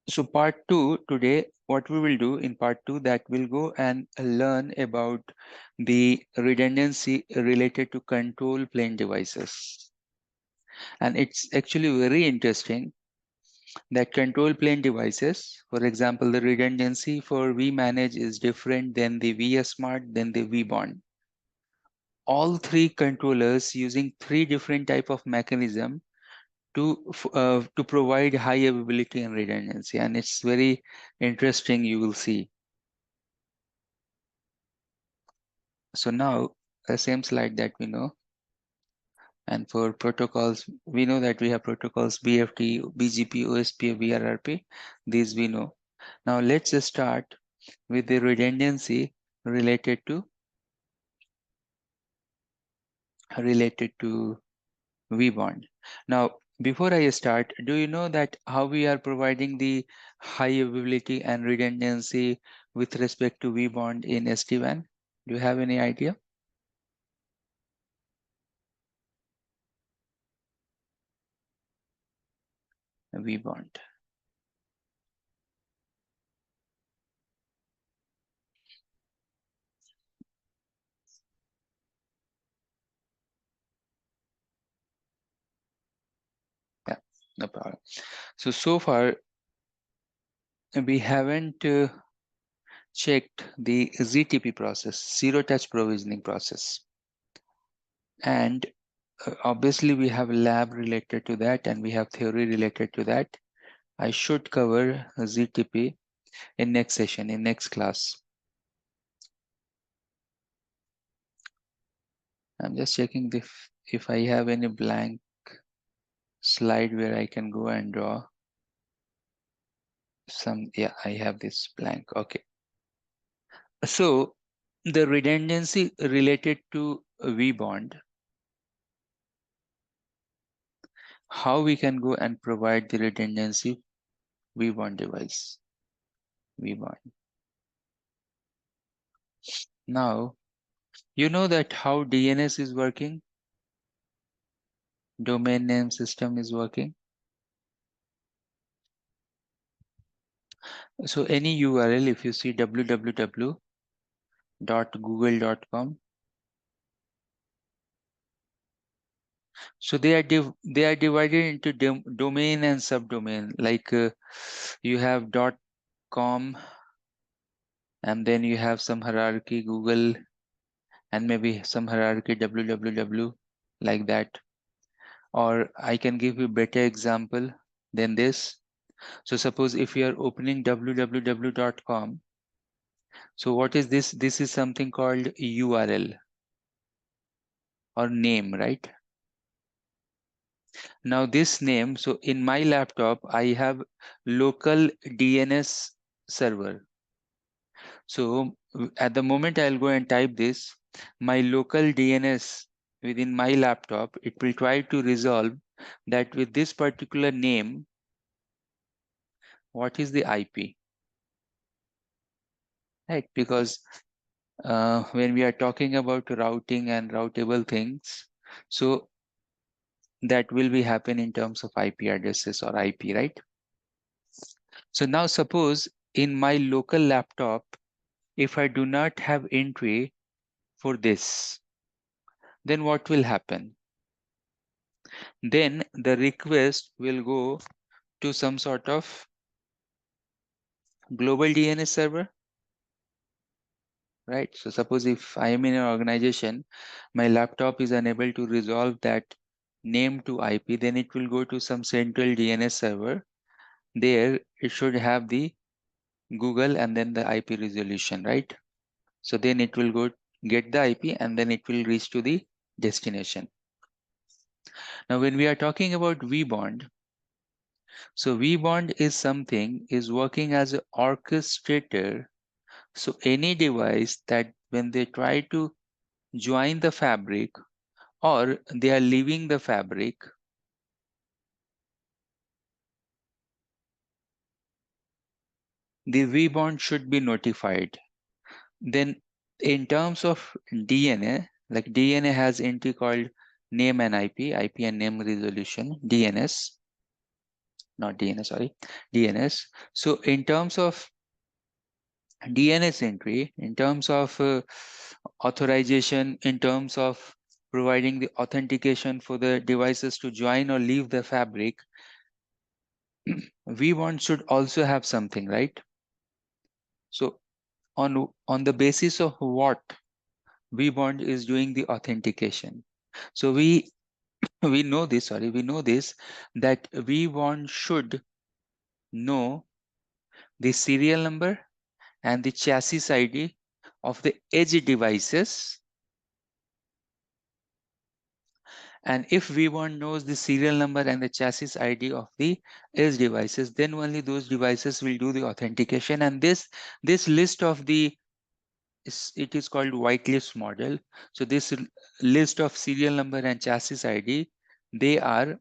So part 2 today, what we will do in part 2, that we'll go and learn about the redundancy related to control plane devices. And it's actually very interesting that control plane devices, for example, the redundancy for vManage is different than the vSmart, than the vBond. All three controllers using three different type of mechanism to provide high availability and redundancy, and it's very interesting, you will see. So now the same slide that we know, and for protocols we know that we have protocols BFT, BGP, OSPF, VRRP. These we know. Now let's just start with the redundancy related to vBond. Now, before I start, do you know that how we are providing the high availability and redundancy with respect to vBond in SD-WAN? Do you have any idea? vBond. Yeah, no problem. So far, we haven't checked the ZTP process, zero touch provisioning process. And obviously we have lab related to that and we have theory related to that. I should cover ZTP in next session, in next class. I'm just checking if I have any blank slide where I can go and draw some. Yeah, I have this blank. Okay. So the redundancy related to vBond, how we can go and provide the redundancy vBond device. vBond. Now, you know that how DNS is working, domain name system is working. So any URL, if you see www.google.com, so they are divided into domain and subdomain. Like you have .com, and then you have some hierarchy Google, and maybe some hierarchy www, like that. Or I can give you better example than this. So suppose if you are opening www.com, so what is this? This is something called URL or name, right? Now this name, so in my laptop, I have local DNS server. So at the moment I'll go and type this, my local DNS within my laptop, it will try to resolve that with this particular name, what is the IP, right? Because when we are talking about routing and routable things, so that will be happen in terms of IP addresses or IP, right? So now suppose in my local laptop, if I do not have entry for this, then what will happen? Then the request will go to some sort of global DNS server, right? So suppose if I am in an organization, my laptop is unable to resolve that name to IP, then it will go to some central DNS server. There it should have the Google and then the IP resolution, right? So then it will go get the IP and then it will reach to the destination. Now, when we are talking about vBond, so vBond is something is working as an orchestrator. So any device that when they try to join the fabric or they are leaving the fabric, the vBond should be notified. Then in terms of DNA, like DNA has entry called name and IP and name resolution, DNS, not DNS, sorry, DNS. So in terms of DNS entry, in terms of authorization, in terms of providing the authentication for the devices to join or leave the fabric, vBond should also have something, right? So on the basis of what vBond is doing the authentication. So we know this, that vBond should know the serial number and the chassis ID of the edge devices. And if vBond knows the serial number and the chassis ID of the edge devices, then only those devices will do the authentication. And this list of the it is called whitelist model. So this list of serial number and chassis ID, they are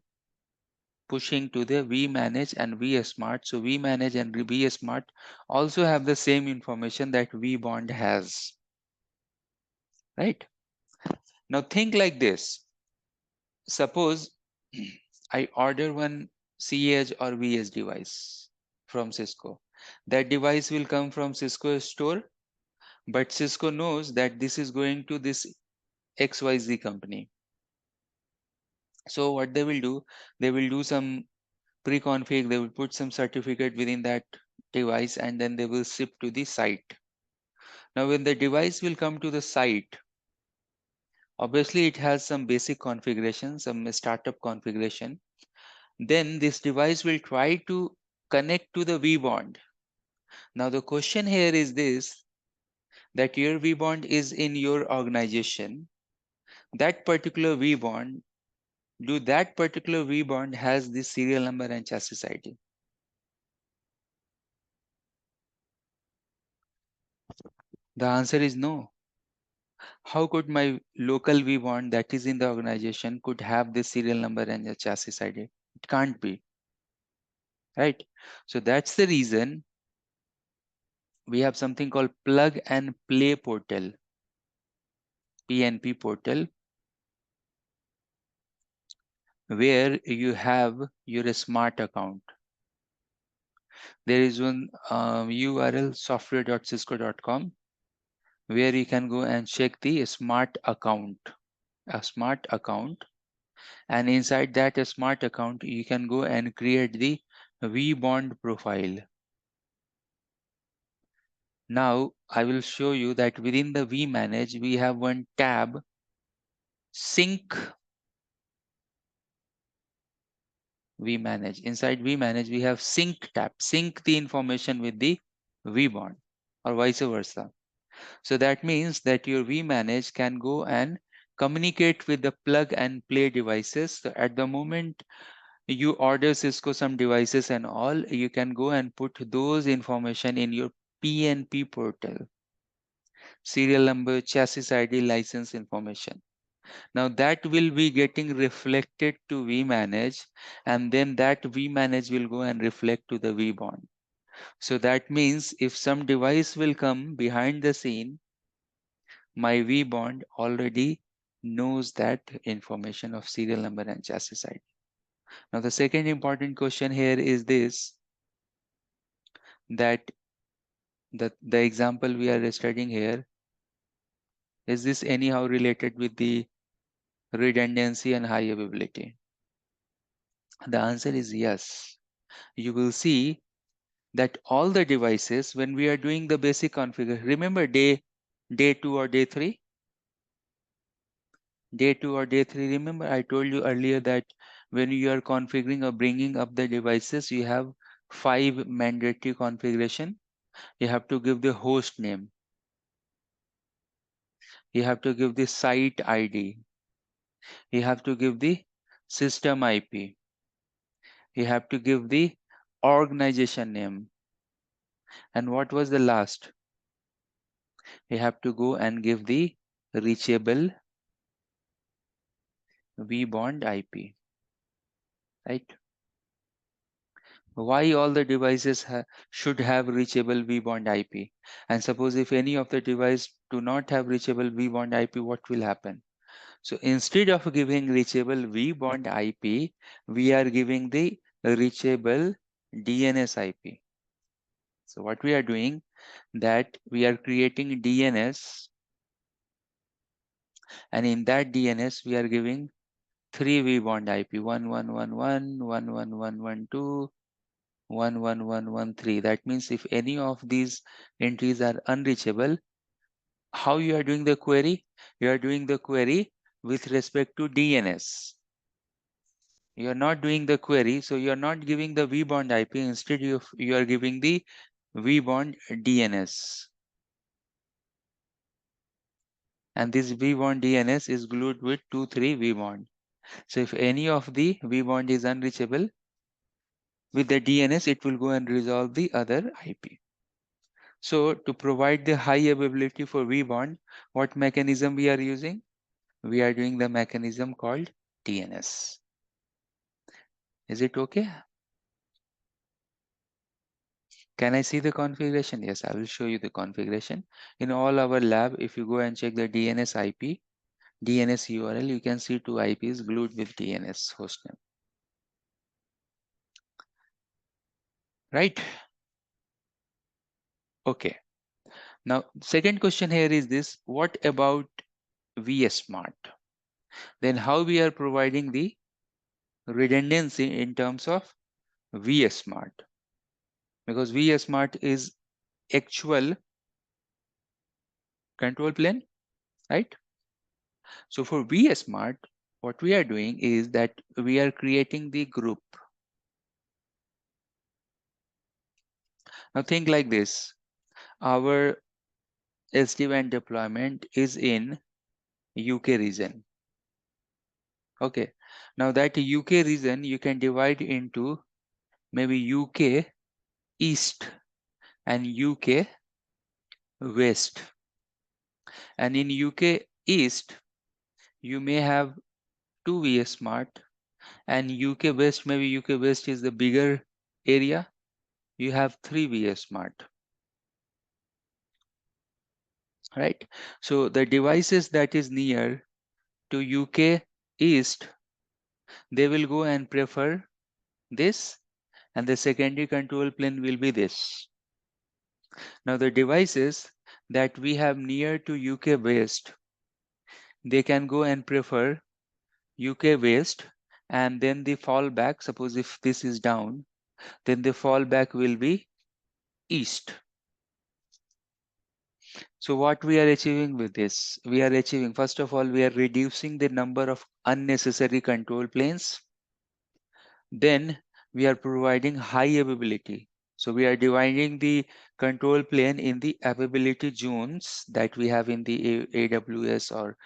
pushing to the vManage and vSmart. So vManage and vSmart also have the same information that vBond has, right? Now think like this. Suppose I order one cEdge or vEdge device from Cisco. That device will come from Cisco store, but Cisco knows that this is going to this XYZ company. So what they will do some pre-config, they will put some certificate within that device, and then they will ship to the site. Now when the device will come to the site, obviously it has some basic configuration, some startup configuration. Then this device will try to connect to the vBond. Now the question here is this, that your vBond is in your organization. That particular vBond, that particular vBond has this serial number and chassis ID? The answer is no. How could my local vBond that is in the organization could have this serial number and the chassis ID? It can't be, right? So that's the reason we have something called plug and play portal, PNP portal, where you have your smart account. There is one URL software.cisco.com where you can go and check the smart account, a smart account. And inside that smart account, you can go and create the vBond profile. Now I will show you that within the vManage, we have one tab, sync vManage. Inside vManage, we have sync tab, sync the information with the vBond or vice versa. So that means that your vManage can go and communicate with the plug and play devices. So at the moment you order Cisco some devices and all, you can go and put those information in your PNP portal, serial number, chassis ID, license information. Now that will be getting reflected to vManage, and then that vManage will go and reflect to the vBond. So that means if some device will come behind the scene, my vBond already knows that information of serial number and chassis ID. Now the second important question here is this, that the example we are studying here, is this anyhow related with the redundancy and high availability? The answer is yes. You will see that all the devices, when we are doing the basic configuration, remember day 2 or day 3? Day 2 or day 3, remember I told you earlier that when you are configuring or bringing up the devices, you have 5 mandatory configuration. You have to give the host name. You have to give the site ID. You have to give the system IP. You have to give the organization name. And what was the last? You have to go and give the reachable vBond IP, right? Why all the devices should have reachable vBond IP? And suppose if any of the device do not have reachable vBond IP, what will happen? So instead of giving reachable vBond IP, we are giving the reachable DNS IP. So what we are doing, that we are creating DNS, and in that DNS we are giving 3 vBond IP, 1111, 11112, 11113. That means if any of these entries are unreachable, how you are doing the query? You are doing the query with respect to DNS. You are not doing the query, so you are not giving the vBond IP. Instead, you are giving the vBond DNS. And this vBond DNS is glued with 2,3 vBond. So if any of the vBond is unreachable, with the DNS, it will go and resolve the other IP. So to provide the high availability for vBond, what mechanism we are using? We are doing the mechanism called DNS. Is it okay? Can I see the configuration? Yes, I will show you the configuration. In all our lab, if you go and check the DNS IP, DNS URL, you can see two IPs glued with DNS hostname. Right? Okay. Now, second question here is this: what about vSmart? Then how we are providing the redundancy in terms of vSmart? Because vSmart is actual control plane, right? So for vSmart, what we are doing is that we are creating the group. Now think like this: our SD-WAN deployment is in UK region. Okay. Now that UK region you can divide into maybe UK East and UK West. And in UK East, you may have two vSmart, and UK West, maybe UK West is the bigger area. You have three vSmart. Right? So the devices that is near to UK East, they will go and prefer this, and the secondary control plane will be this. Now the devices that we have near to UK West, they can go and prefer UK West, and then the fallback, suppose if this is down, then the fallback will be East. So what we are achieving with this? We are achieving, first of all, we are reducing the number of unnecessary control planes. Then we are providing high availability. So we are dividing the control plane in the availability zones that we have in the AWS or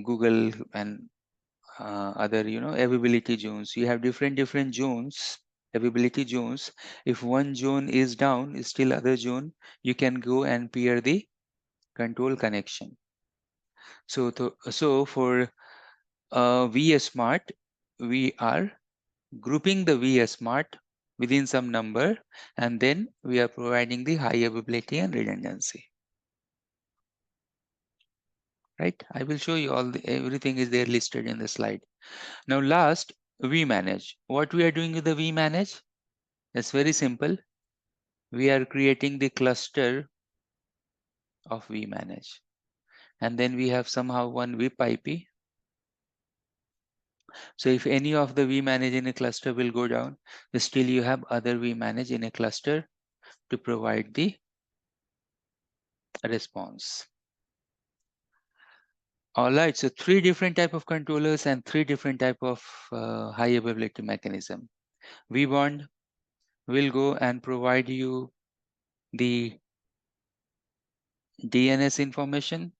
Google and other, availability zones. You have different zones, availability zones. If one zone is down, still other zone, you can go and pair the control connection. So for vSmart, we are grouping the vSmart within some number, and then we are providing the high availability and redundancy. Right? I will show you everything is there listed in the slide. Now last, vManage. What we are doing with the vManage? It's very simple. We are creating the cluster of vManage, and then we have somehow one VIP IP. So if any of the vManage in a cluster will go down, still you have other vManage in a cluster to provide the response. All right, so three different type of controllers and three different type of high availability mechanism. vBond will go and provide you the DNS information.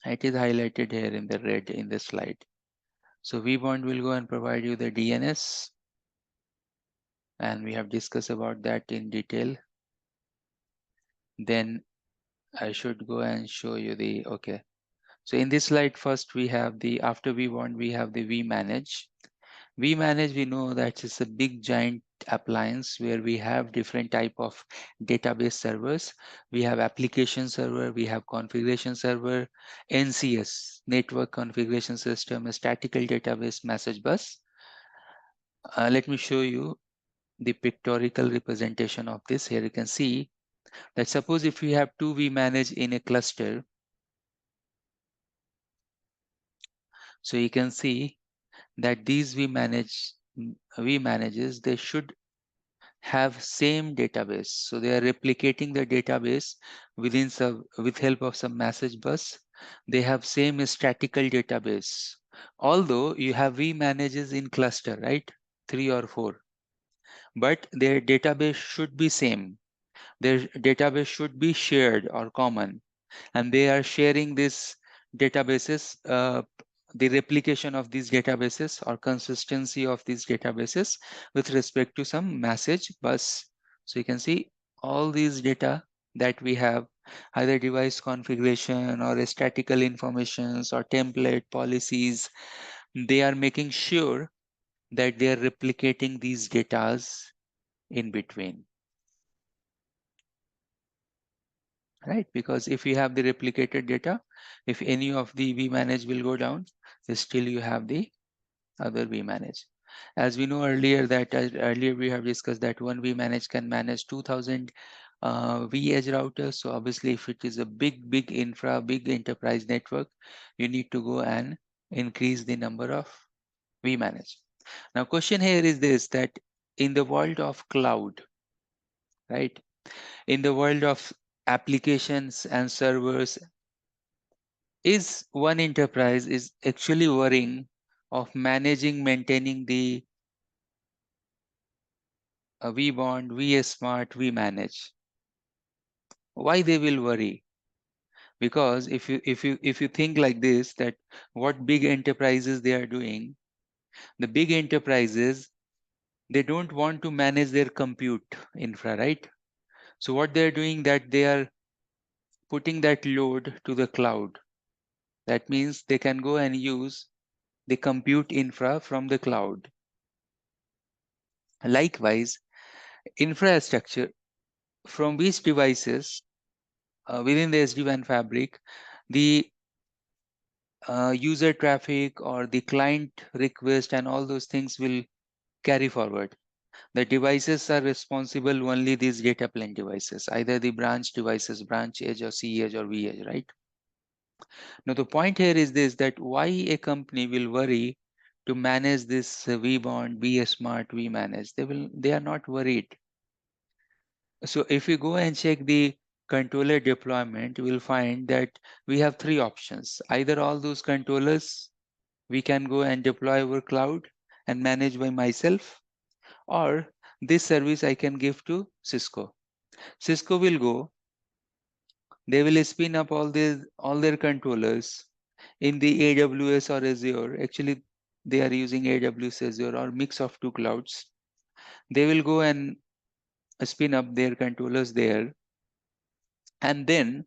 It is highlighted here in the red in the slide. So vBond will go and provide you the DNS, and we have discussed about that in detail. Then I should go and show you the, okay. So in this slide, first we have the, after vBond, we have the vManage. vManage, we know that it's a big giant appliance where we have different type of database servers. We have application server, we have configuration server, NCS, network configuration system, a statical database message bus. Let me show you the pictorial representation of this. Here you can see that suppose if we have two vManage in a cluster, so you can see that these vManages, they should have same database. So they are replicating the database with help of some message bus. They have same statical database. Although you have vManages in cluster, right? 3 or 4, but their database should be same. Their database should be shared or common, and they are sharing this databases, the replication of these databases or consistency of these databases with respect to some message bus. So you can see all these data that we have either device configuration or statistical informations or template policies. They are making sure that they are replicating these datas in between. Right? Because if you have the replicated data, if any of the vManage will go down, still you have the other vManage. As we know earlier that earlier we have discussed that one vManage can manage 2000 vEdge routers. So obviously if it is a big infra, big enterprise network, you need to go and increase the number of vManage. Now question here is this, that in the world of cloud, right? In the world of applications and servers, is one enterprise is actually worrying of managing, maintaining the vBond, vSmart, vManage? Why they will worry? Because if you think like this, that what big enterprises they are doing, the big enterprises, they don't want to manage their compute infra, right? So what they're doing, that they are putting that load to the cloud. That means they can go and use the compute infra from the cloud. Likewise, infrastructure from which devices within the SD-WAN fabric, the user traffic or the client request and all those things will carry forward. The devices are responsible, only these data plane devices, either the branch devices, branch edge or cEdge or vEdge, right? Now the point here is this, that why a company will worry to manage this vBond, vSmart, vManage? They are not worried. So if we go and check the controller deployment, we'll find that we have three options. Either all those controllers we can go and deploy over cloud and manage by myself, or this service I can give to Cisco. Cisco will go, they will spin up all their controllers in the AWS or Azure. Actually, they are using AWS, Azure, or mix of two clouds. They will go and spin up their controllers there. And then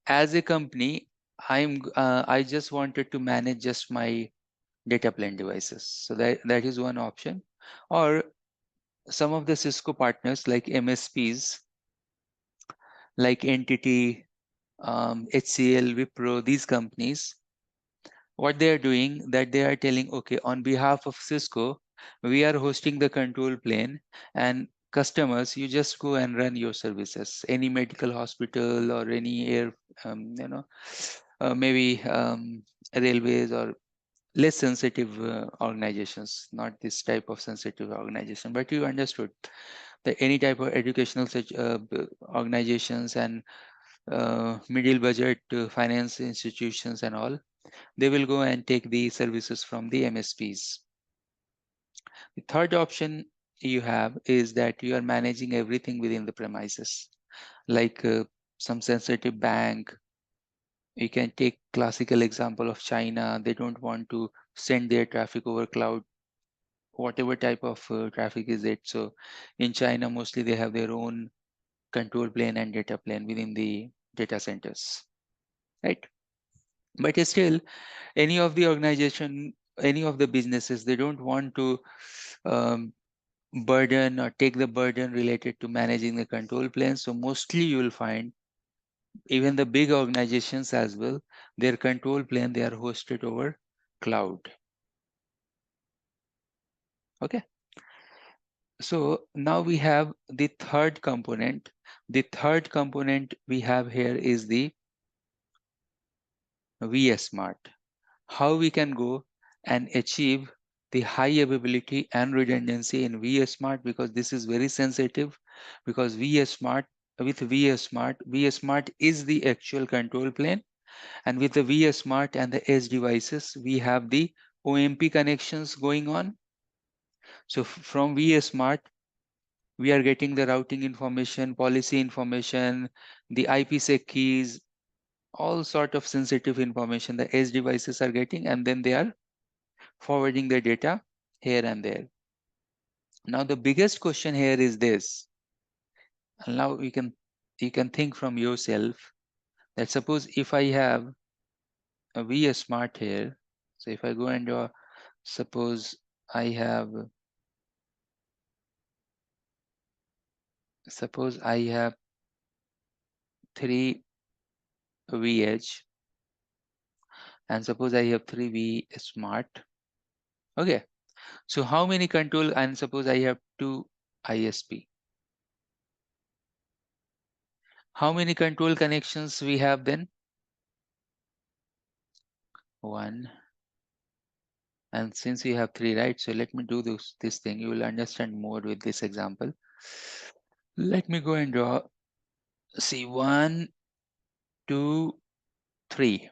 as a company, I just wanted to manage just my data plane devices. So that is one option. Or some of the Cisco partners like MSPs, like Entity, HCL, Wipro, these companies, what they are doing, that they are telling, okay, on behalf of Cisco, we are hosting the control plane, and customers, you just go and run your services. Any medical hospital or any air, maybe railways or less sensitive organizations, not this type of sensitive organization, but you understood that any type of educational such organizations and middle budget finance institutions and all, they will go and take the services from the MSPs. The third option you have is that you are managing everything within the premises, like some sensitive bank. You can take classical example of China. They don't want to send their traffic over cloud, whatever type of traffic is it. So in China, mostly they have their own control plane and data plane within the data centers, right? But still, any of the organization, any of the businesses, they don't want to um, burden or take the burden related to managing the control plane. So mostly you will find even the big organizations as well, their control plane, they are hosted over cloud. Okay. So now we have the third component. The third component we have here is the vSmart. How we can go and achieve the high availability and redundancy in vSmart, because this is very sensitive, because vSmart, with vSmart is the actual control plane, and with the vSmart and the edge devices, we have the OMP connections going on. So from vSmart, we are getting the routing information, policy information, the IPsec keys, all sort of sensitive information the edge devices are getting, and then they are forwarding the data here and there. Now the biggest question here is this, and now we can you can think from yourself that suppose if I have a VS Smart here, so if I go and draw, suppose I have three vEdge, and suppose I have 3 V Smart. Okay, so how many control, and suppose I have 2 ISP. How many control connections we have then? 1. And since we have 3, right? So let me do this thing. You will understand more with this example. Let me go and draw. See, 1, 2, 3.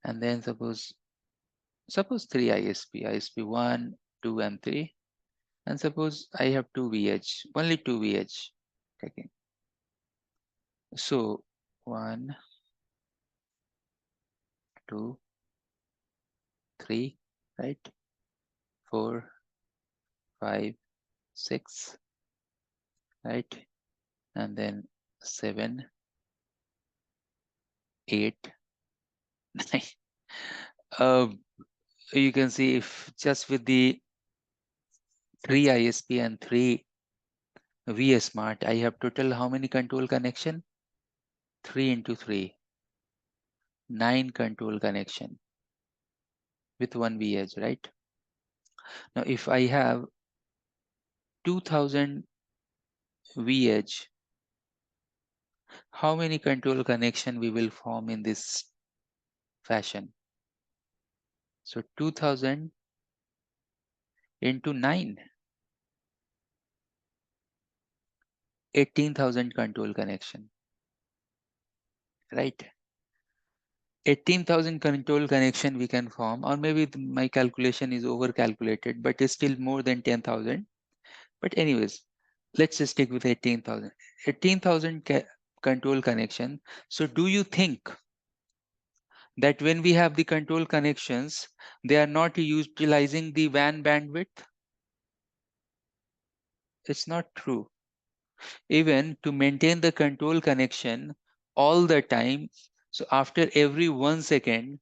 And then suppose 3 ISP 1, 2, and 3. And suppose I have 2 vEdge, only 2 vEdge. Okay. So 1, 2, 3, right? 4, 5, 6, right? And then 7, 8, 9. You can see if just with the 3 ISP and 3 VS Smart, I have total how many control connection? 3 into 3, 9 control connection with 1 vEdge, right? Now, if I have 2000 vEdge, how many control connection we will form in this fashion? So 2000 into 9, 18,000 control connection, right? 18,000 control connection we can form, or maybe my calculation is over calculated, but it's still more than 10,000. But anyways, let's just stick with 18,000. 18,000 control connection. So do you think that when we have the control connections, they are not utilizing the WAN bandwidth? It's not true. Even to maintain the control connection all the time, so after every 1 second,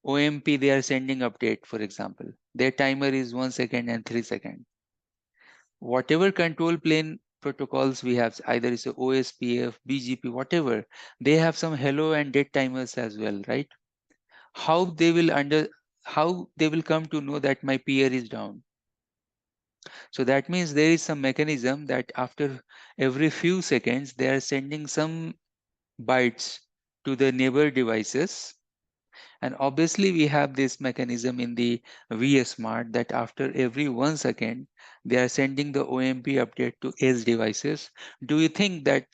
OMP, they are sending update, for example. Their timer is 1 second and 3 seconds. Whatever control plane protocols we have, either it's a OSPF, BGP, whatever, they have some hello and dead timers as well, right? How they will come to know that my peer is down? So that means there is some mechanism that after every few seconds, they are sending some bytes to the neighbor devices. And obviously we have this mechanism in the VS Smart that after every 1 second, they are sending the OMP update to edge devices. Do you think that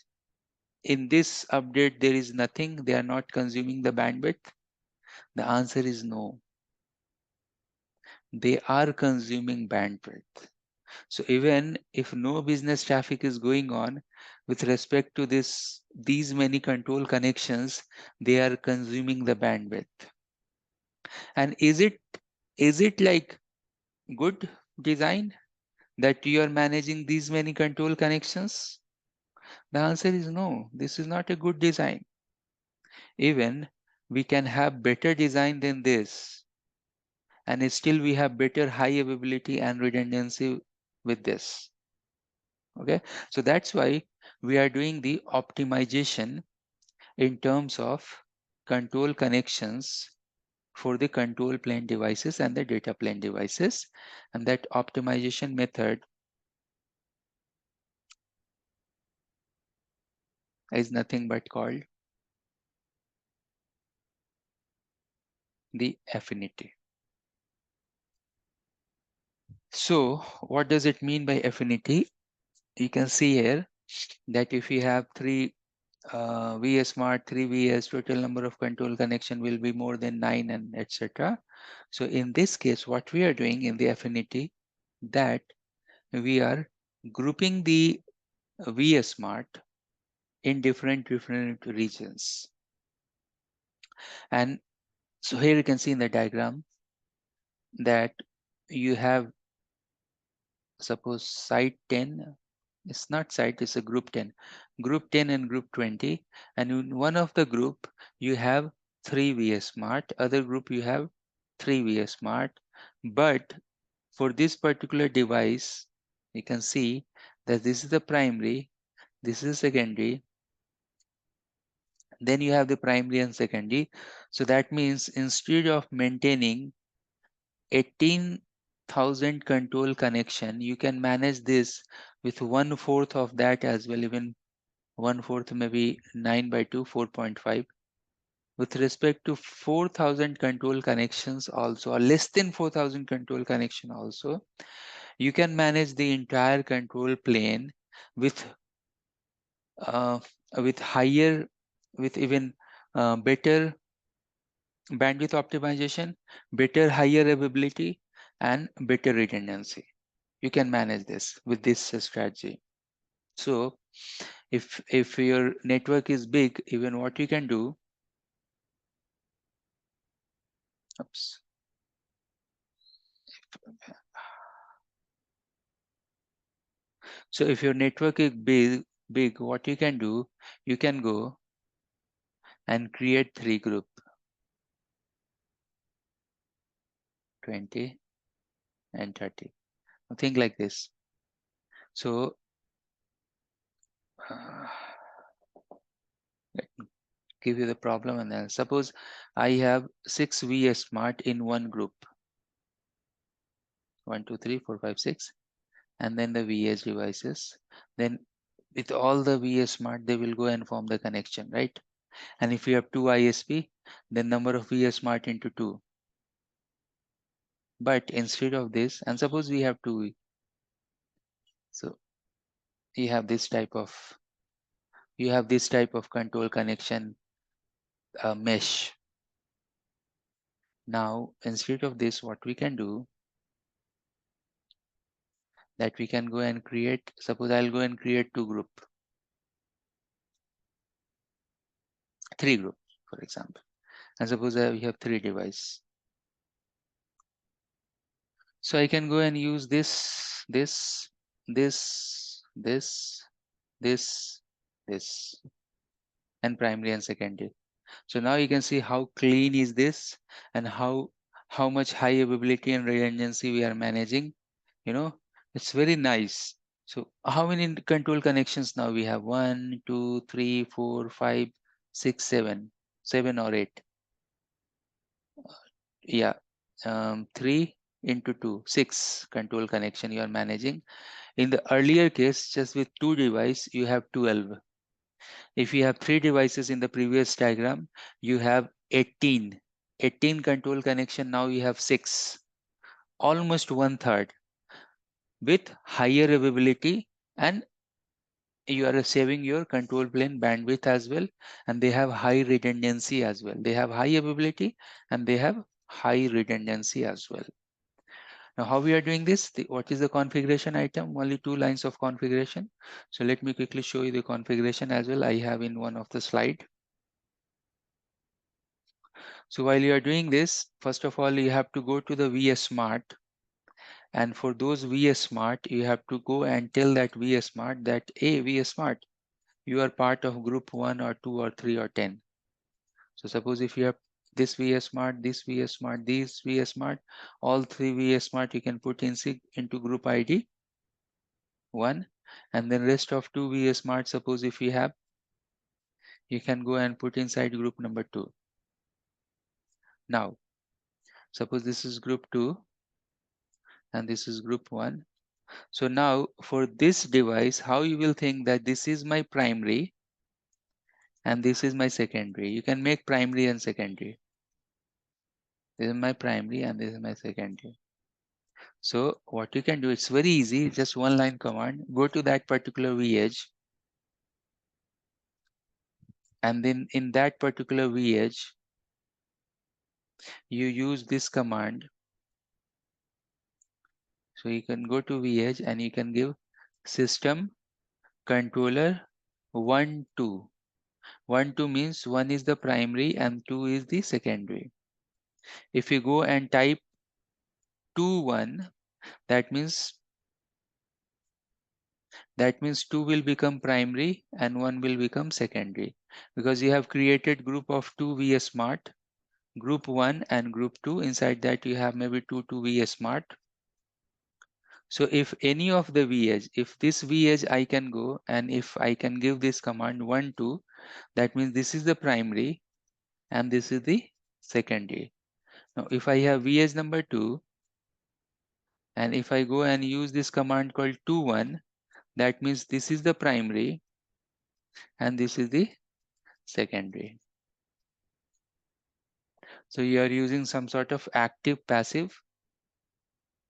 in this update, there is nothing, they are not consuming the bandwidth? The answer is no. They are consuming bandwidth. So even if no business traffic is going on with respect to these many control connections, they are consuming the bandwidth. And is it like good design that you are managing these many control connections? The answer is no, this is not a good design. Even we can have better design than this, and still we have better high availability and redundancy with this. Okay, so that's why we are doing the optimization in terms of control connections for the control plane devices and the data plane devices, and that optimization method is nothing but called the affinity. So what does it mean by affinity? You can see here that if you have 3 VS Smart, 3 VS, total number of control connection will be more than 9 and etc. So in this case, what we are doing in the affinity, that we are grouping the VS Smart in different regions. And so here you can see in the diagram that you have, suppose, site 10 It's not site, it's a group 10. Group 10 and group 20. And in one of the group, you have 3 VS Smart. Other group, you have 3 VS Smart. But for this particular device, you can see that this is the primary, this is secondary. Then you have the primary and secondary. So that means instead of maintaining 18,000 control connection, you can manage this with 1/4 of that as well, even 1/4, maybe 9 by 2, 4.5. With respect to 4,000 control connections also, or less than 4,000 control connection also, you can manage the entire control plane with uh, higher, with even better bandwidth optimization, better higher availability, and better redundancy. You can manage this with this strategy. So if your network is big, even what you can do, oops. So if your network is big, what you can do, you can go and create 3 group, 20 and 30. Think like this. So let me give you the problem, and then suppose I have 6 VS Smart in one group. 1, 2, 3, 4, 5, 6, and then the vEdge devices. Then with all the VS Smart, they will go and form the connection, right? And if you have 2 ISP, then number of VS Smart into 2. But instead of this, and suppose we have 2, so you have this type of control connection mesh. Now instead of this, what we can do, that we can go and create, suppose I'll go and create 2 group, 3 group, for example, and suppose we have 3 device. So I can go and use this, and primary and secondary. So now you can see how clean is this, and how much high availability and redundancy we are managing. You know, it's very nice. So how many control connections now we have? 1, 2, 3, 4, 5, 6, 7, 7 or 8. Yeah, 3 into 2, 6 control connection you are managing. In the earlier case, just with 2 device, you have 12. If you have 3 devices in the previous diagram, you have 18. 18 control connection, now you have 6. Almost 1/3 with higher availability, and you are saving your control plane bandwidth as well, and they have high redundancy as well. They have high availability and they have high redundancy as well. Now, how we are doing this? What is the configuration item? Only 2 lines of configuration. So let me quickly show you the configuration as well. I have in one of the slide. So while you are doing this, first of all, you have to go to the VS Smart. And for those VS Smart, you have to go and tell that VS Smart that, hey, VS Smart, you are part of group 1 or 2 or 3 or 10. So suppose if you have this VS Smart, this VS Smart, this VS Smart, all 3 VS Smart, you can put into group ID 1, and then rest of 2 VS Smart, suppose if you have, you can go and put inside group number 2. Now, suppose this is group 2 and this is group 1. So now for this device, how you will think that this is my primary and this is my secondary. You can make primary and secondary. This is my primary and this is my secondary. So what you can do, it's very easy, just one line command, go to that particular vEdge, and then in that particular vEdge, you use this command. So you can go to vEdge and you can give system controller 1, 2. 1, 2 means 1 is the primary and 2 is the secondary. If you go and type 2, 1, that means that means 2 will become primary and 1 will become secondary, because you have created group of 2 VS Smart, group 1 and group 2. Inside that you have maybe 2 VS Smart. So if any of the vEdge, if this vEdge I can go and if I can give this command 1 2, that means this is the primary and this is the secondary. Now if I have vEdge number 2 and if I go and use this command called 2 1, that means this is the primary and this is the secondary. So you are using some sort of active passive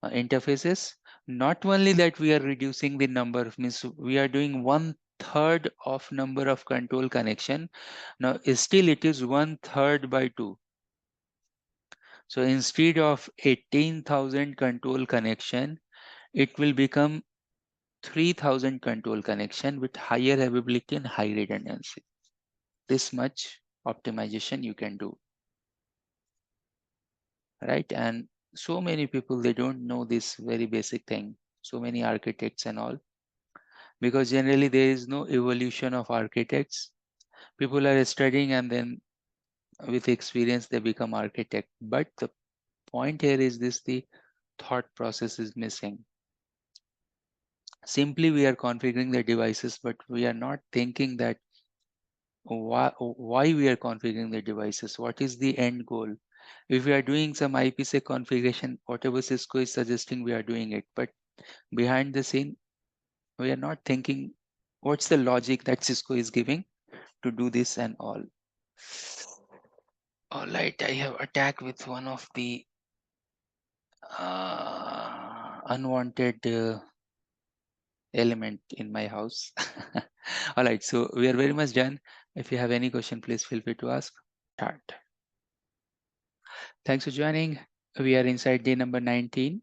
interfaces. Not only that, we are reducing the number, means we are doing 1/3 of number of control connection. Now still it is 1/3 by 2. So instead of 18,000 control connection, it will become 3,000 control connection with higher availability and high redundancy. This much optimization you can do, right? And so many people, they don't know this very basic thing. So many architects and all, because generally there is no evolution of architects. People are studying and then with experience they become architect. But the point here is this: the thought process is missing. Simply we are configuring the devices, but we are not thinking that why we are configuring the devices, what is the end goal. If we are doing some IPsec configuration, whatever Cisco is suggesting, we are doing it, but behind the scene we are not thinking what's the logic that Cisco is giving to do this and all. All right, I have attacked with one of the unwanted element in my house. All right, so we are very much done. If you have any question, please feel free to ask. Start. Thanks for joining. We are inside day number 19.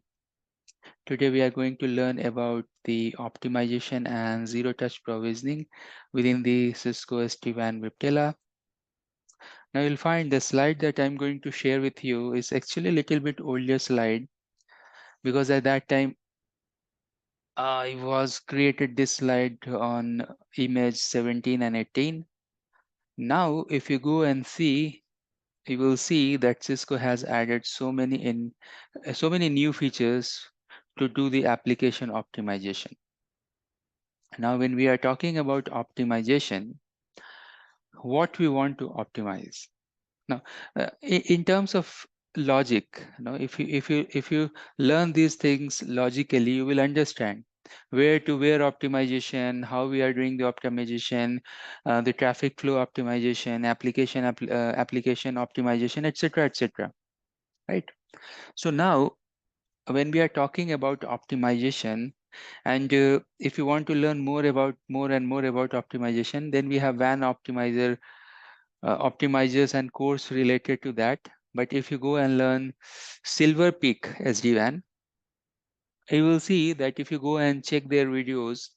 Today we are going to learn about the optimization and zero-touch provisioning within the Cisco SD-WAN Viptela. Now you'll find the slide that I'm going to share with you is actually a little bit older slide, because at that time I was created this slide on image 17 and 18. Now if you go and see, you will see that Cisco has added so many new features to do the application optimization. Now when we are talking about optimization, what we want to optimize. Now in terms of logic, if you learn these things logically, you will understand where to where optimization, how we are doing the optimization, the traffic flow optimization, application optimization, etc., etc. Right? So now when we are talking about optimization, and if you want to learn more and more about optimization, then we have WAN optimizer, optimizers and course related to that. But if you go and learn Silver Peak SD-WAN, you will see that if you go and check their videos,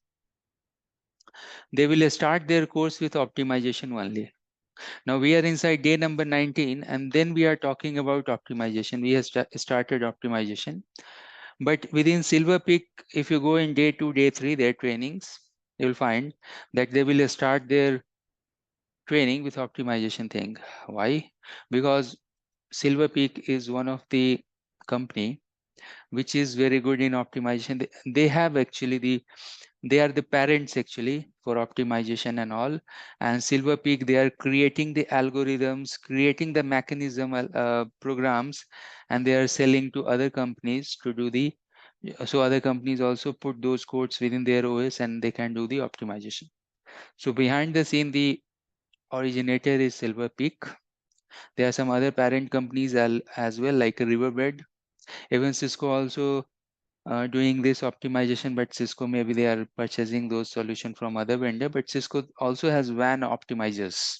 they will start their course with optimization only. Now we are inside day number 19, and then we are talking about optimization. We have started optimization. But within Silver Peak, if you go in day 2, day 3, their trainings, you will find that they will start their training with optimization thing. Why? Because Silver Peak is one of the company which is very good in optimization. They have actually they are the parents actually for optimization and all. And Silver Peak, they are creating the algorithms, creating the mechanism programs, and they are selling to other companies to do the. So other companies also put those codes within their OS and they can do the optimization. So behind the scene, the originator is Silver Peak. There are some other parent companies as well, like Riverbed. Even Cisco also doing this optimization, but Cisco maybe they are purchasing those solutions from other vendor. But Cisco also has WAN optimizers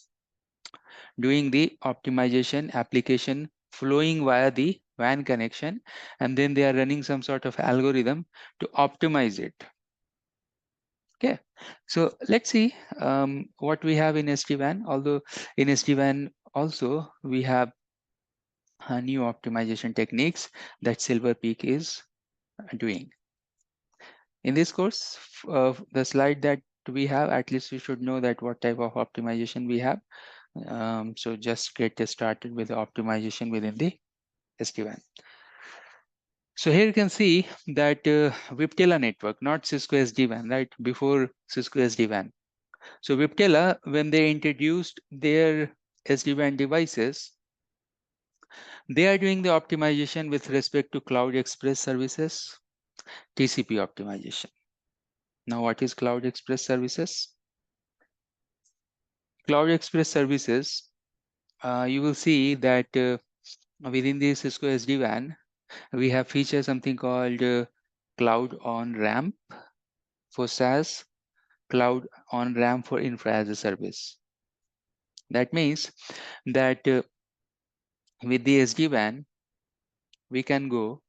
doing the optimization application flowing via the WAN connection, and then they are running some sort of algorithm to optimize it. Okay, so let's see what we have in SD-WAN. Although in SD-WAN also we have new optimization techniques that Silver Peak is doing. In this course, the slide that we have, at least you should know that what type of optimization we have. So just get started with the optimization within the SD-WAN. So here you can see that Viptela network, not Cisco SD-WAN, right? Before Cisco SD-WAN. So Viptela, when they introduced their SD-WAN devices, they are doing the optimization with respect to Cloud Express services, TCP optimization. Now, what is Cloud Express services? Cloud Express services, you will see that within the Cisco SD-WAN, we have featured something called Cloud on Ramp for SaaS, Cloud on Ramp for Infra as a Service. That means that with the SD-WAN, we can go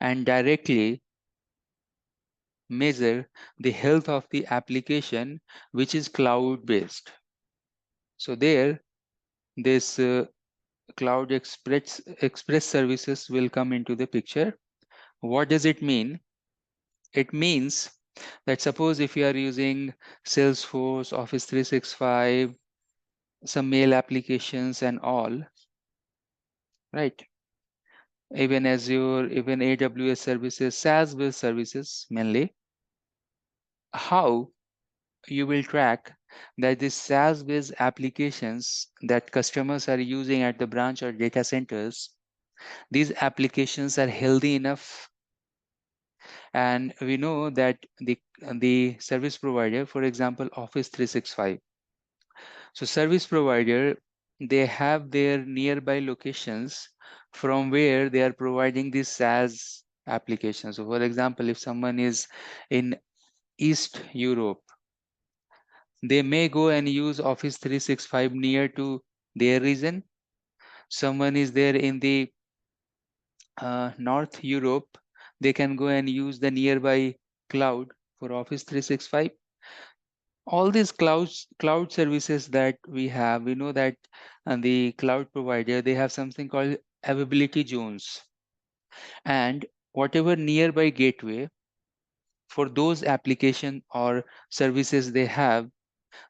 and directly measure the health of the application which is cloud-based. So there, this Cloud Express services will come into the picture. What does it mean? It means that suppose if you are using Salesforce, Office 365, some mail applications and all, right? Even Azure, even AWS services, SaaS-based services mainly, how you will track that these SaaS-based applications that customers are using at the branch or data centers, these applications are healthy enough. And we know that the service provider, for example, Office 365. So service provider, they have their nearby locations from where they are providing these SaaS applications. So for example, if someone is in East Europe, they may go and use Office 365 near to their region. Someone is there in the North Europe, they can go and use the nearby cloud for Office 365. All these cloud services that we have, we know that the cloud provider, they have something called availability zones. And whatever nearby gateway for those application or services they have,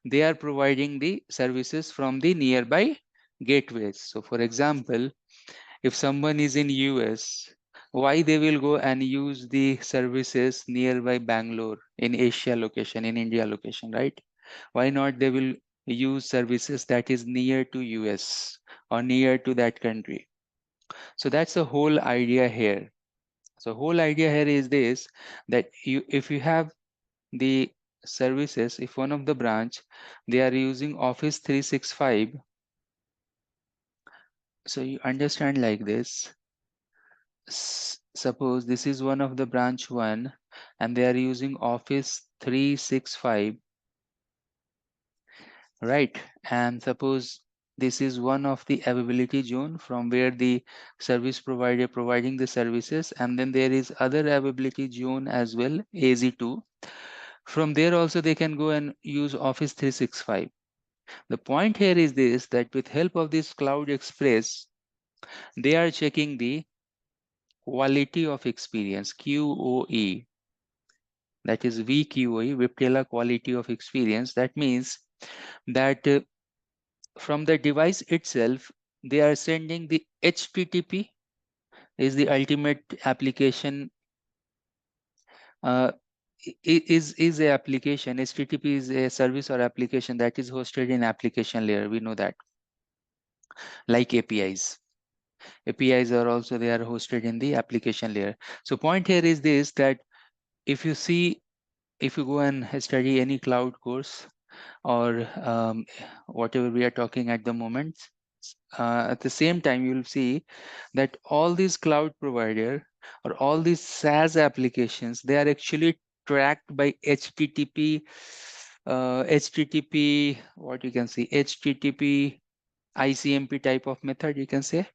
they are providing the services from the nearby gateways. So for example, if someone is in US, why they will go and use the services nearby Bangalore in Asia location, in India location, right? Why not they will use services that is near to US or near to that country? So that's the whole idea here. So whole idea here is this, that if you have the services, if one of the branch, they are using Office 365, so you understand like this. Suppose this is one of the branch one and they are using Office 365, right? And suppose this is one of the availability zone from where the service provider providing the services, and then there is other availability zone as well, AZ2. From there also they can go and use Office 365. The point here is this, that with help of this Cloud Express, they are checking the quality of experience, QoE. That is VQoE, Viptela quality of experience. That means that from the device itself, they are sending the HTTP is the ultimate application, is a application. HTTP is a service or application that is hosted in application layer. We know that, like APIs. APIs are also, they are hosted in the application layer. So point here is this, that if you see, if you go and study any cloud course or whatever we are talking at the moment, at the same time you will see that all these cloud provider or all these SaaS applications, they are actually tracked by HTTP, what you can see, HTTP ICMP type of method, you can say,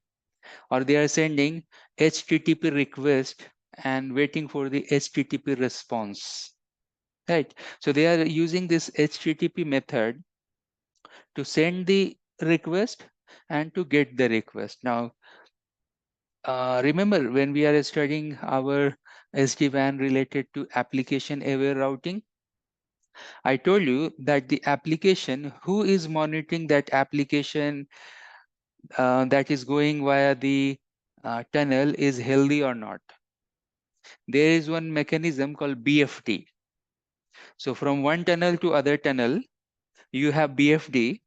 or they are sending HTTP request and waiting for the HTTP response, right? So they are using this HTTP method to send the request and to get the request. Now, remember when we are studying our SD-WAN related to application aware routing. I told you that the application, who is monitoring that application that is going via the tunnel is healthy or not. There is one mechanism called BFD. So from one tunnel to other tunnel, you have BFD,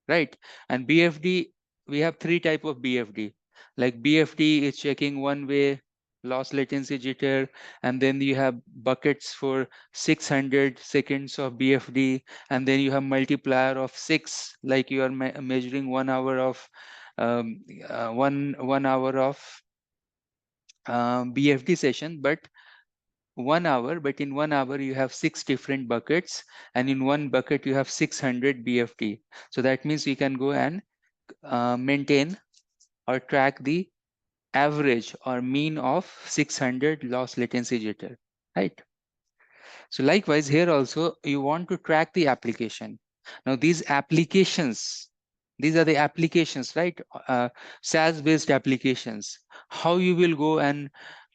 right? And BFD, we have three type of BFD. Like BFD is checking one way, loss latency jitter, and then you have buckets for 600 seconds of BFD, and then you have multiplier of 6, like you are measuring 1 hour of one hour of BFD session, but 1 hour, but in 1 hour you have 6 different buckets, and in one bucket you have 600 BFD. So that means you can go and maintain or track the average or mean of 600 loss latency jitter, right? So likewise here also you want to track the application. Now these applications, these are the applications, right? SaaS based applications. How you will go and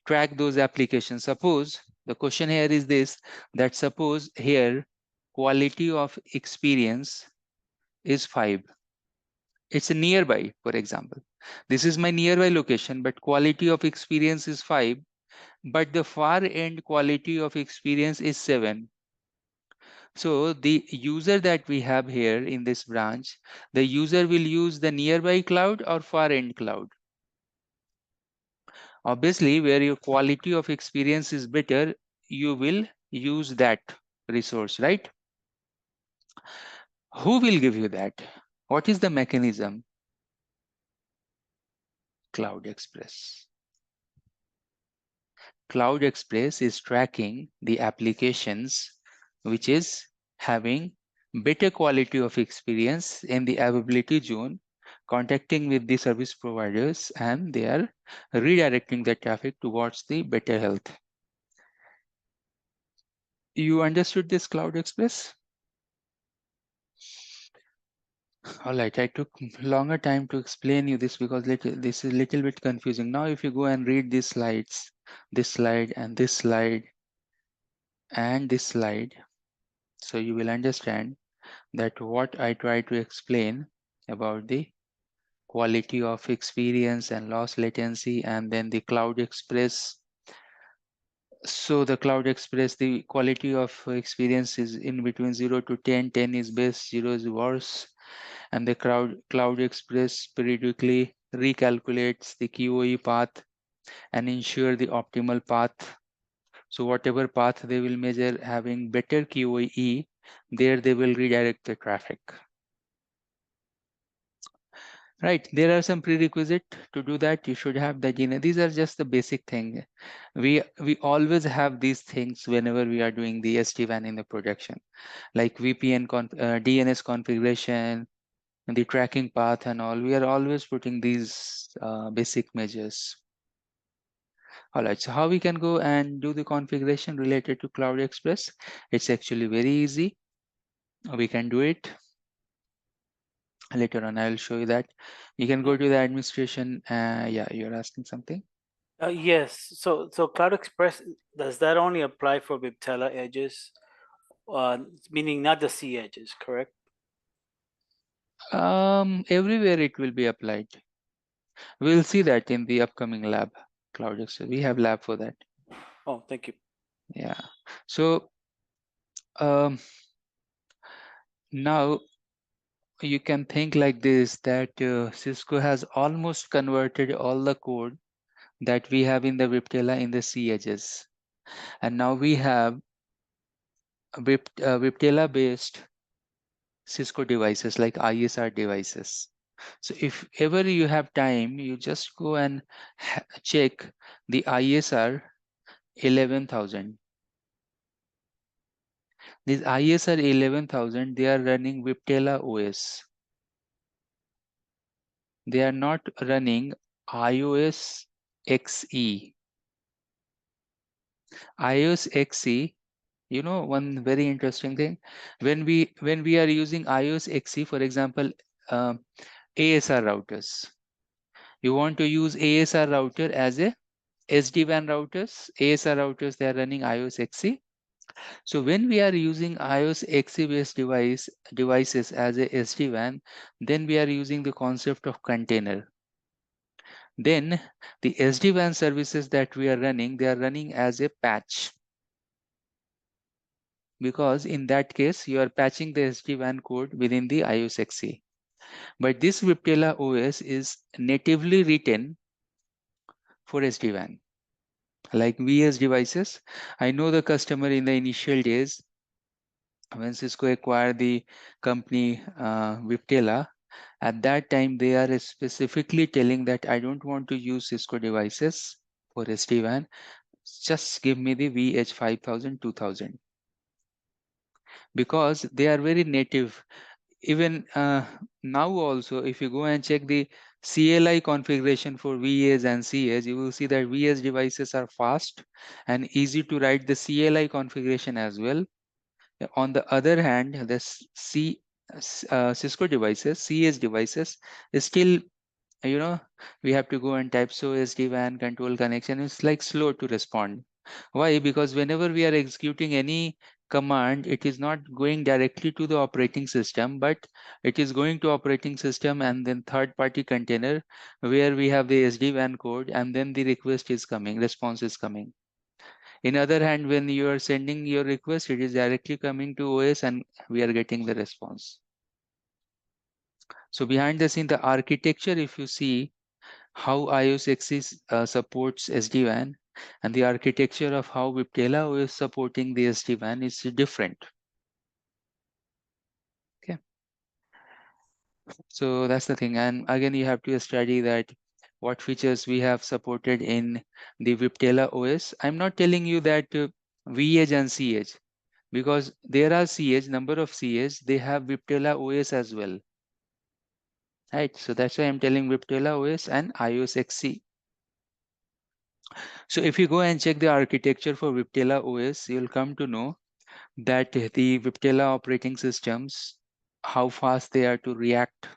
track those applications? Suppose the question here is this, that suppose here quality of experience is 5. It's a nearby, for example. This is my nearby location, but quality of experience is 5, but the far end quality of experience is 7. So the user that we have here in this branch, the user will use the nearby cloud or far end cloud. Obviously, where your quality of experience is better, you will use that resource, right? Who will give you that? What is the mechanism? Cloud Express. Cloud Express is tracking the applications which is having better quality of experience in the availability zone, contacting with the service providers, and they are redirecting the traffic towards the better health. You understood this Cloud Express? All right, I took longer time to explain you this because this is a little bit confusing. Now, if you go and read these slides, this slide and this slide and this slide, so you will understand that what I try to explain about the quality of experience and loss latency, and then the Cloud Express. So the Cloud Express, the quality of experience is in between 0 to 10. 10 is best, 0 is worse. And the Cloud Express periodically recalculates the QoE path and ensure the optimal path. So whatever path they will measure having better QoE, there they will redirect the traffic. Right, there are some prerequisite to do that. You should have the DNS. These are just the basic thing. We always have these things whenever we are doing the SD-WAN in the production, like VPN DNS configuration, and the tracking path and all. We are always putting these basic measures. All right, so how we can go and do the configuration related to Cloud Express? It's actually very easy. We can do it. Later on, I will show you that. You can go to the administration. Yeah, you're asking something. Yes. So Cloud Express, does that only apply for Viptela edges? Meaning not the cEdges, correct? Everywhere it will be applied. We'll see that in the upcoming lab, Cloud Express. We have lab for that. Oh, thank you. Yeah. So now you can think like this, that Cisco has almost converted all the code that we have in the Viptela in the cEdges. And now we have Viptela based Cisco devices like ISR devices. So if ever you have time, you just go and check the ISR 11,000. This ISR 11,000, they are running Viptela OS. They are not running iOS XE. iOS XE, you know, one very interesting thing, when we are using iOS XE, for example, ASR routers, you want to use ASR router as a SD-WAN routers, ASR routers, they are running iOS XE. So when we are using iOS XE based devices as a SD-WAN, then we are using the concept of container. Then the SD-WAN services that we are running, they are running as a patch. Because in that case, you are patching the SD-WAN code within the iOS XE. But this Viptela OS is natively written for SD-WAN. Like VS devices, I know the customer in the initial days, when Cisco acquired the company Viptela, at that time they are specifically telling that I don't want to use Cisco devices for SD-WAN. Just give me the vEdge 5000, 2000. Because they are very native. Even now also, if you go and check the CLI configuration for vEdge and cEdge, you will see that vEdge devices are fast and easy to write the CLI configuration as well. On the other hand, the Cisco devices, cEdge devices, is still, we have to go and type so SD-WAN control connection is like slow to respond. Why? Because whenever we are executing any command, it is not going directly to the operating system, but it is going to operating system and then third-party container where we have the SD-WAN code, and then the request is coming, response is coming. In other hand, when you are sending your request, it is directly coming to OS and we are getting the response. So behind the scene, the architecture, if you see how iOS XE supports SD-WAN, and the architecture of how Viptela is supporting the SD-WAN is different. Okay, so that's the thing. And again, you have to study that what features we have supported in the Viptela OS. I'm not telling you that vEdge and cEdge, because there are cEdge, number of cEdge, they have Viptela OS as well. Right, so that's why I'm telling Viptela OS and iOS XE. So if you go and check the architecture for Viptela OS, you'll come to know that the Viptela operating systems, how fast they are to react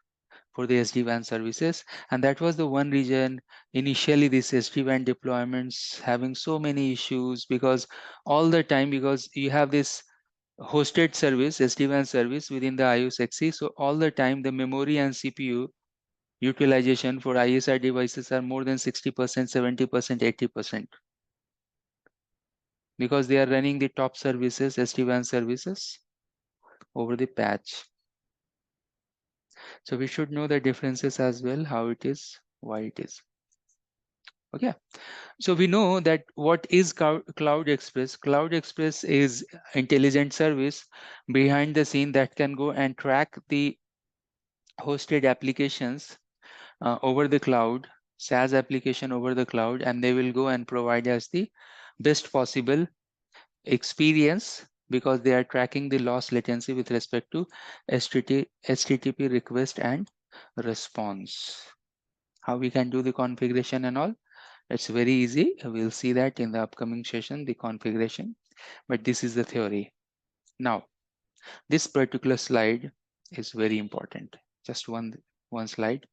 for the SD-WAN services. And that was the one reason initially this SD-WAN deployments having so many issues, because all the time, because you have this hosted service, SD-WAN service within the iOS XE. So all the time the memory and CPU utilization for ISR devices are more than 60%, 70%, 80%. Because they are running the top services, SD-WAN services over the patch. So we should know the differences as well, how it is, why it is. Okay, so we know that what is Cloud Express. Cloud Express is intelligent service behind the scene that can go and track the hosted applications over the cloud, SaaS application over the cloud, and they will go and provide us the best possible experience, because they are tracking the loss latency with respect to HTTP request and response. How we can do the configuration and all, it's very easy. We'll see that in the upcoming session, the configuration, but this is the theory. Now, this particular slide is very important. Just one slide.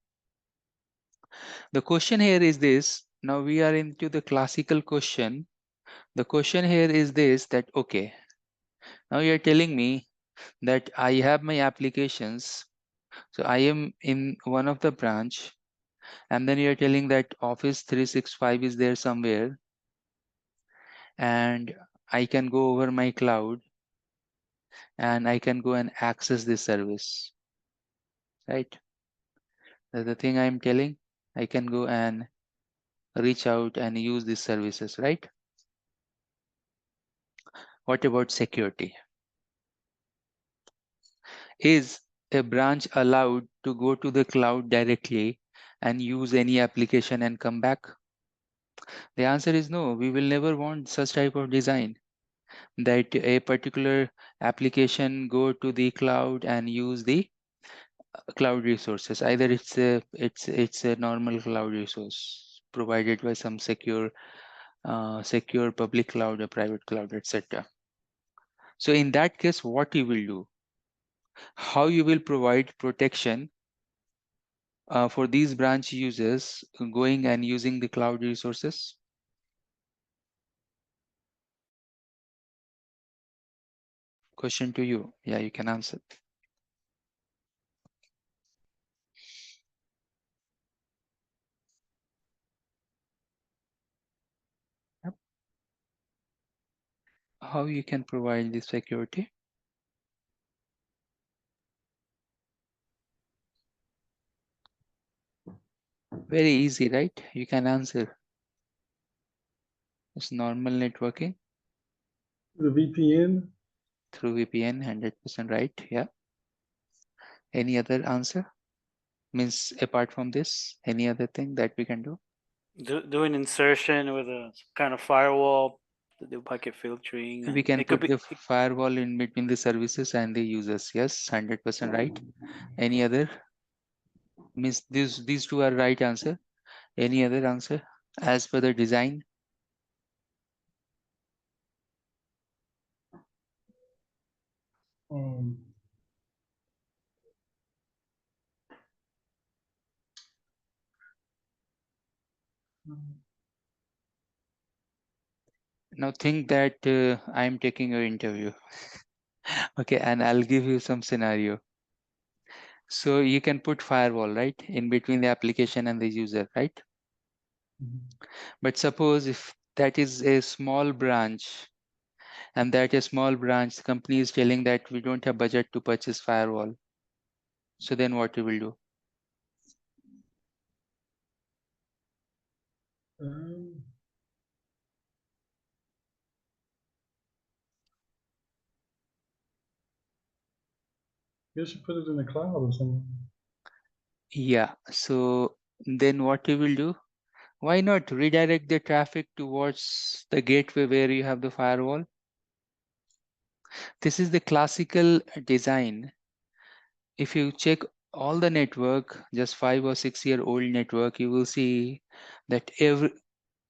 The question here is this. Now we are into the classical question. The question here is this, that okay, now you're telling me that I have my applications. So I am in one of the branch, and then you're telling that Office 365 is there somewhere, and I can go over my cloud and I can go and access this service, right? That's the thing I'm telling. I can go and reach out and use these services, right? What about security? Is a branch allowed to go to the cloud directly and use any application and come back? The answer is no. We will never want such type of design, that a particular application go to the cloud and use the cloud resources. Either it's a normal cloud resource provided by some secure public cloud or private cloud, etc. So in that case, what you will do, how you will provide protection for these branch users going and using the cloud resources? question to you. Yeah, you can answer. Yep. How you can provide this security? Very easy, right? You can answer. It's normal networking The VPN. through VPN, 100% right. Yeah. Any other answer? Means apart from this, any other thing that we can do? Do an insertion with a kind of firewall to do packet filtering. We And can it could put be the firewall in between the services and the users. Yes, 100% right. Any other? Means these two are right answer. Any other answer? As per the design, Um, now think that I'm taking your interview. Okay, and I'll give you some scenario. So you can put firewall, right, in between the application and the user, right? mhm. But suppose if that is a small branch, and that a small branch, the company is telling that we don't have budget to purchase firewall. So then what you will do? Um, you should put it in the cloud or something. Yeah, so then what you will do? Why not redirect the traffic towards the gateway where you have the firewall? This is the classical design. If you check all the network, just 5 or 6 year old network, you will see that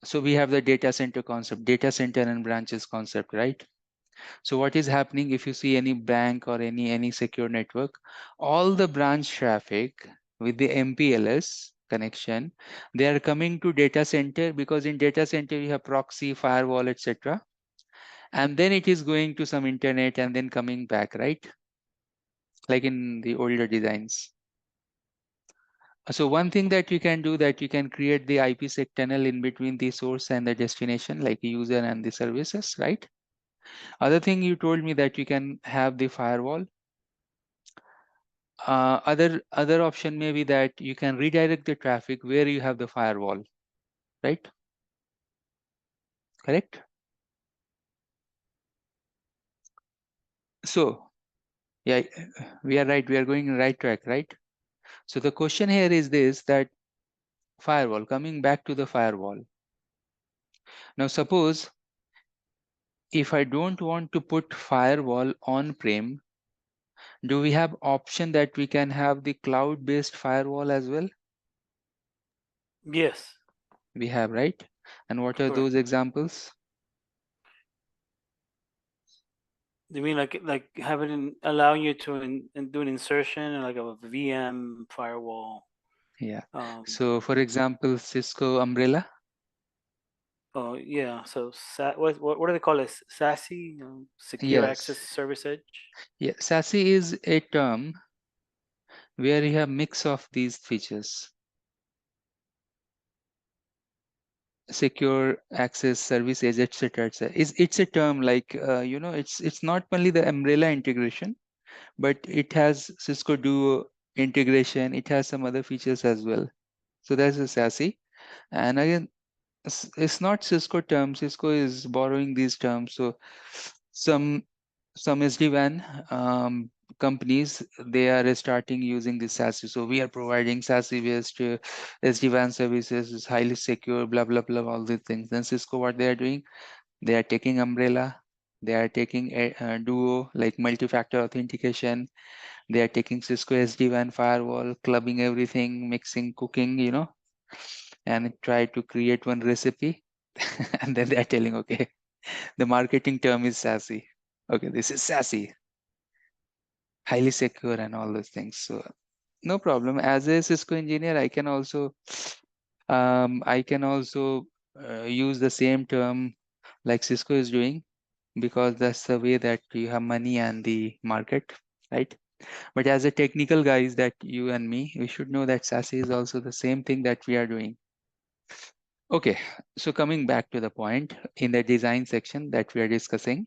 so we have the data center concept, data center and branches concept, right? So what is happening if you see any bank or any secure network, all the branch traffic with the MPLS connection, they are coming to data center, because in data center you have proxy, firewall, etc. And then it is going to some internet and then coming back, right? Like in the older designs. So one thing that you can do, that you can create the IPsec tunnel in between the source and the destination, like user and the services, right? Other thing you told me that you can have the firewall. Other option may be that you can redirect the traffic where you have the firewall, right? Correct? So yeah, we are right. We are going in right track, right? So the question here is this, that firewall, coming back to the firewall. Now suppose if I don't want to put firewall on-prem, do we have option that we can have the cloud-based firewall as well? yes. We have, right? And what are Correct. those examples? You mean like having allowing you to do an insertion like a VM firewall? Yeah. Um, So for example, Cisco Umbrella. oh yeah. So what do they call it? SASE, Secure Yes. Access Service Edge. Yeah. SASE is a term where you have mix of these features. Secure access service edge, etc. It's a term like it's not only the Umbrella integration, but it has Cisco Duo integration. It has some other features as well. So that's a SASE. And again, it's not Cisco term. Cisco is borrowing these terms. So some SD-WAN companies, they are starting using this SASE. So we are providing SASE based SD-WAN services, is highly secure, blah blah blah, all these things. Then Cisco, what they are doing, they are taking Umbrella, they are taking a Duo, like multi-factor authentication, they are taking Cisco SD-WAN firewall, clubbing everything, mixing, cooking, and try to create one recipe. And then they are telling, okay, the marketing term is SASE. Okay, this is SASE, highly secure and all those things. So no problem. As a Cisco engineer, I can also use the same term like Cisco is doing, because that's the way that you have money and the market, right? But as a technical guys, that you and me, we should know that SASE is also the same thing that we are doing. Okay, so coming back to the point in the design section that we are discussing.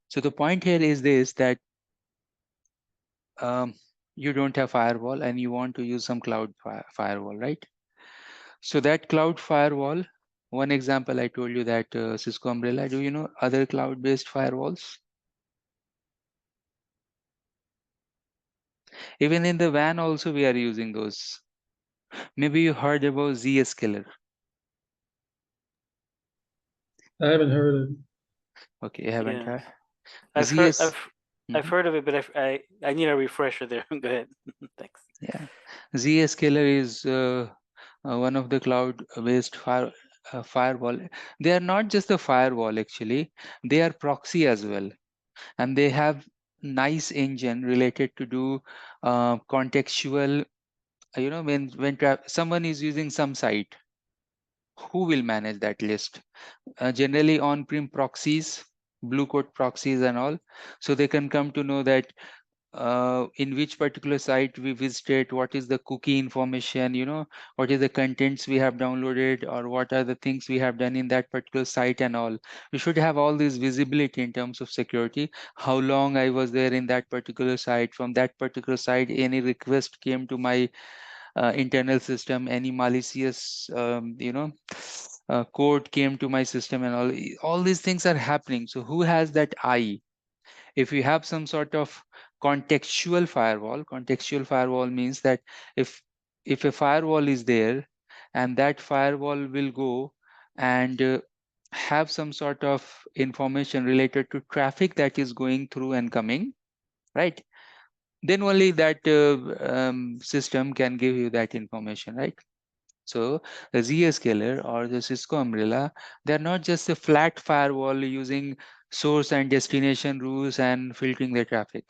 So the point here is this, that you don't have firewall and you want to use some cloud firewall, right? So that cloud firewall, one example I told you that Cisco Umbrella. Do you know other cloud-based firewalls? Even in the WAN also we are using those. Maybe you heard about Zscaler. I haven't heard of. Okay, you haven't Yeah. heard. I've heard ZS, I've heard of it, but I need a refresher there. Go ahead. Thanks. yeah, Zscaler is one of the cloud-based firewall. They are not just a firewall actually; they are proxy as well, and they have nice engine related to do contextual. When someone is using some site, who will manage that list? Generally on-prem proxies, blue coat proxies and all, so they can come to know that in which particular site we visited, what is the cookie information, what is the contents we have downloaded, or what are the things we have done in that particular site and all. We should have all this visibility in terms of security, how long I was there in that particular site, from that particular site any request came to my internal system, any malicious code came to my system and all these things are happening. So who has that eye? If you have some sort of contextual firewall means that if a firewall is there and that firewall will go and have some sort of information related to traffic that is going through and coming, right? Then only that system can give you that information, right? So the Zscaler or the Cisco Umbrella, they're not just a flat firewall using source and destination rules and filtering the traffic.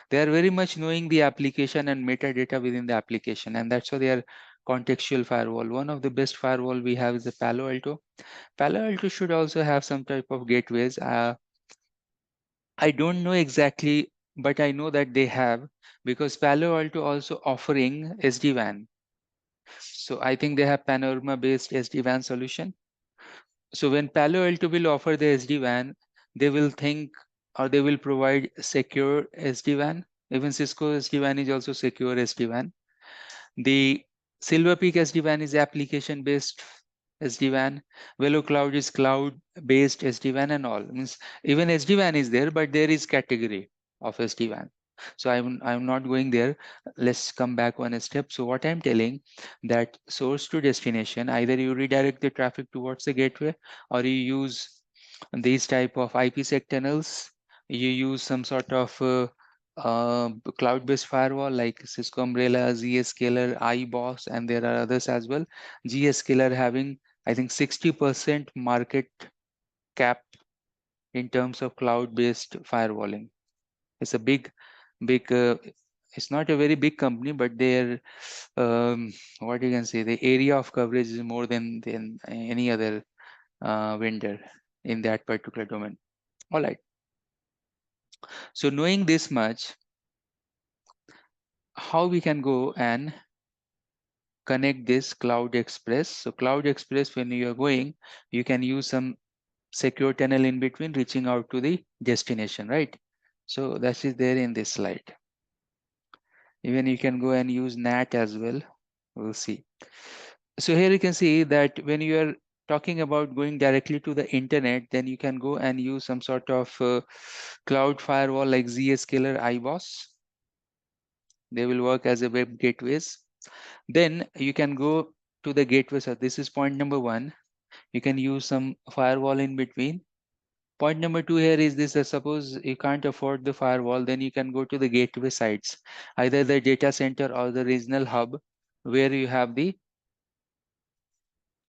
They are very much knowing the application and metadata within the application, and that's why they are contextual firewall. One of the best firewall we have is the Palo Alto. Palo Alto should also have some type of gateways. I don't know exactly, but I know that they have, because Palo Alto also offering SD-WAN. So I think they have Panorama-based SD-WAN solution. So when Palo Alto will offer the SD-WAN, they will think or they will provide secure SD-WAN. Even Cisco SD-WAN is also secure SD-WAN. The Silver Peak SD-WAN is application-based SD-WAN. VeloCloud is cloud-based SD-WAN and all. Means even SD-WAN is there, but there is category of SD-WAN. So I'm not going there. Let's come back one step. So what I'm telling, that source to destination, either you redirect the traffic towards the gateway or you use these type of IPsec tunnels. You use some sort of cloud-based firewall like Cisco Umbrella, Zscaler, iBoss, and there are others as well. Zscaler having, I think, 60% market cap in terms of cloud-based firewalling. It's a big. It's not a very big company, but their what you can say, the area of coverage is more than any other vendor in that particular domain. All right. So knowing this much, how we can go and connect this Cloud Express. So Cloud Express, when you are going, you can use some secure tunnel in between reaching out to the destination, right? So that is there in this slide. Even you can go and use NAT as well. We'll see. So here you can see that when you are talking about going directly to the internet, then you can go and use some sort of cloud firewall like Zscaler, iBoss. They will work as a web gateways. Then you can go to the gateway. So this is point number one. You can use some firewall in between. Point number two here is this: suppose you can't afford the firewall, then you can go to the gateway sites, either the data center or the regional hub where you have the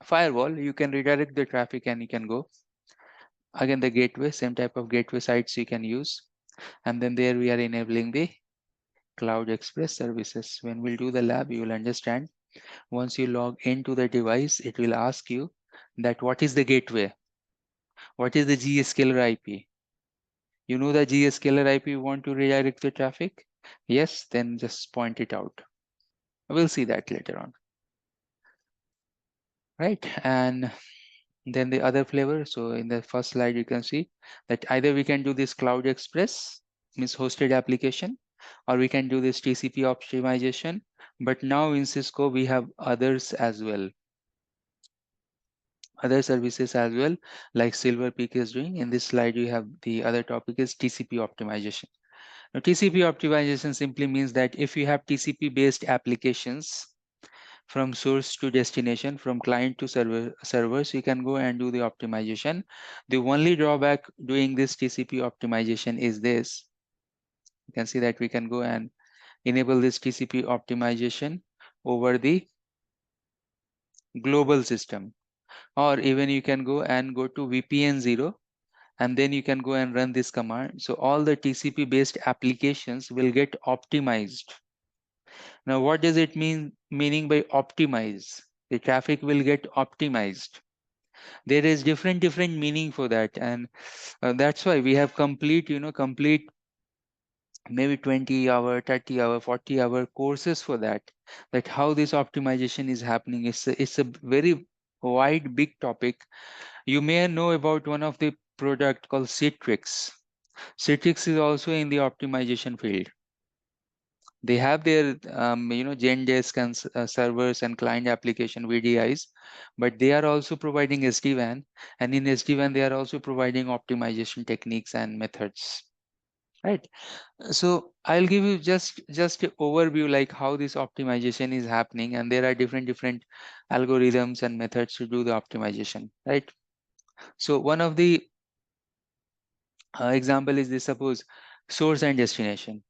firewall. You can redirect the traffic and you can go. Again, the gateway, same type of gateway sites you can use. And then there we are enabling the Cloud Express services. When we'll do the lab, you will understand. Once you log into the device, it will ask you that what is the gateway? What is the gscaler IP? You know the gscaler IP you want to redirect the traffic? Yes, then just point it out. We'll see that later on. Right, and then the other flavor. So in the first slide, you can see that either we can do this Cloud Express, means hosted application, or we can do this TCP optimization. But now in Cisco, we have others as well, other services as well, like Silver Peak is doing. In this slide, you have the other topic is TCP optimization. Now, TCP optimization simply means that if you have TCP based applications, from source to destination, from client to servers, you can go and do the optimization. The only drawback doing this TCP optimization is this. You can see that we can go and enable this TCP optimization over the global system, or even you can go to VPN 0, and then you can go and run this command. So all the TCP based applications will get optimized. Now, what does it meaning by optimize? The traffic will get optimized. There is different meaning for that, and that's why we have complete maybe 20-hour, 30-hour, 40-hour courses for that how this optimization is happening. It's a very wide, big topic. You may know about one of the product called Citrix. Citrix is also in the optimization field. They have their Zendesk and servers and client application VDIs, but they are also providing SD-WAN, and in SD-WAN they are also providing optimization techniques and methods, right? So I'll give you just an overview like how this optimization is happening, and there are different algorithms and methods to do the optimization, right? So one of the example is this: suppose source and destination.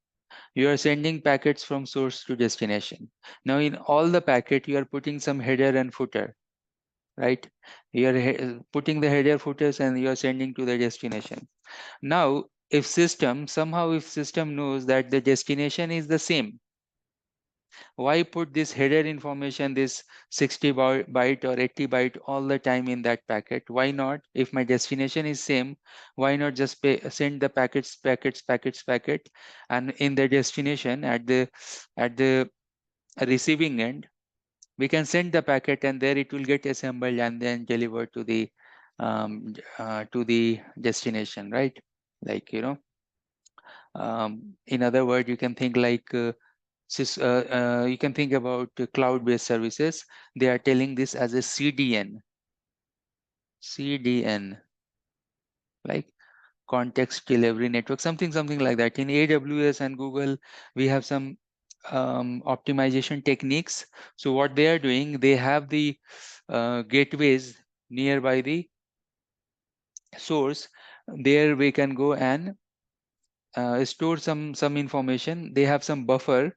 You are sending packets from source to destination. Now in all the packet, you are putting some header and footer, right? You are putting the header, footers, and you are sending to the destination. Now, if system knows that the destination is the same, why put this header information, this 60 byte or 80 byte all the time in that packet? Why not? If my destination is same, why not just send the packet, and in the destination at the receiving end, we can send the packet, and there it will get assembled and then delivered to the destination, right? Like, in other words, you can think like you can think about cloud-based services. They are telling this as a CDN, like context delivery network, something like that. In AWS and Google, we have some optimization techniques. So what they are doing, they have the gateways nearby the source. There we can go and store some information. They have some buffer.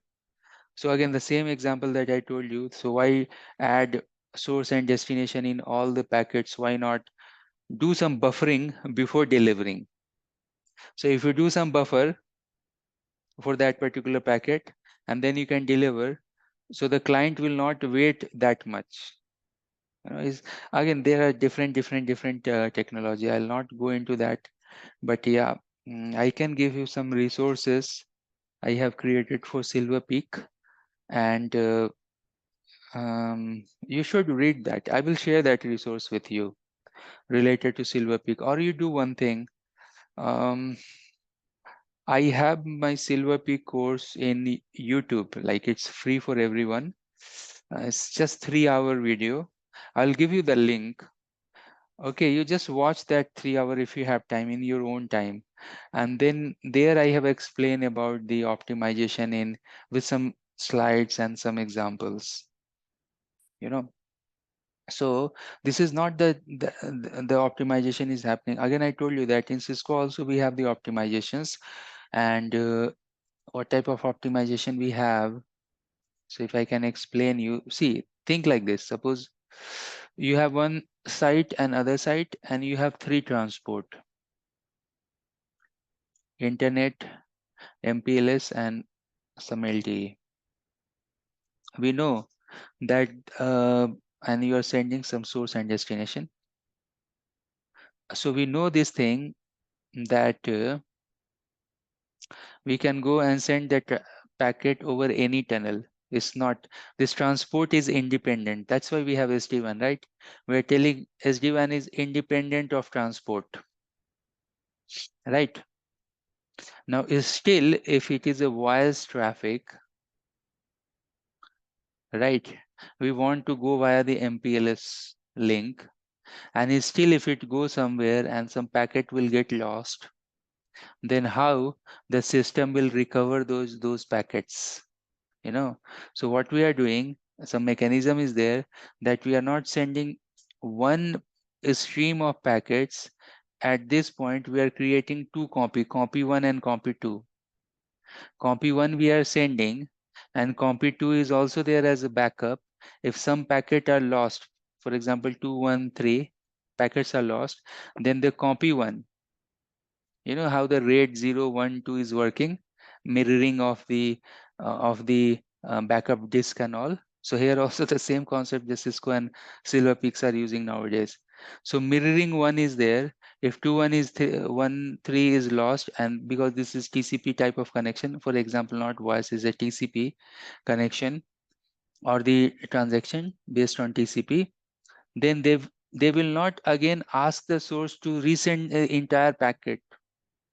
So again, the same example that I told you. So why add source and destination in all the packets? Why not do some buffering before delivering? So if you do some buffer for that particular packet, and then you can deliver, so the client will not wait that much. Again, there are different technology. I'll not go into that, but yeah, I can give you some resources I have created for Silver Peak, and you should read that. I will share that resource with you related to Silver Peak. Or you do one thing. I have my Silver Peak course in YouTube, like it's free for everyone. It's just 3-hour video. I'll give you the link. Okay, you just watch that 3 hour if you have time, in your own time. And then there I have explained about the optimization with some slides and some examples. So this is not the optimization is happening. Again, I told you that in Cisco also we have the optimizations, and what type of optimization we have. So if I can explain you, see, think like this. Suppose you have one site and other site, and you have 3 transport: internet, MPLS, and some LTE. We know that and you are sending some source and destination. So we know this thing that we can go and send that packet over any tunnel. It's not, this transport is independent. That's why we have SD-WAN, right? We're telling SD-WAN is independent of transport, right? Now, is still, if it is a wires traffic, right, we want to go via the MPLS link, and is still if it goes somewhere and some packet will get lost, then how the system will recover those packets, you know? So what we are doing, some mechanism is there that we are not sending one stream of packets. At this point, we are creating two copy 1 and copy 2. Copy 1 we are sending, and copy 2 is also there as a backup. If some packet are lost, for example 213 packets are lost, then the copy 1, you know how the RAID 012 is working, mirroring of the backup disk and all. So here also the same concept the Cisco and Silver Peaks are using nowadays. So mirroring one is there. If 13 is lost, and because this is TCP type of connection, for example, not voice is a TCP connection or the transaction based on TCP, then they will not again ask the source to resend the entire packet,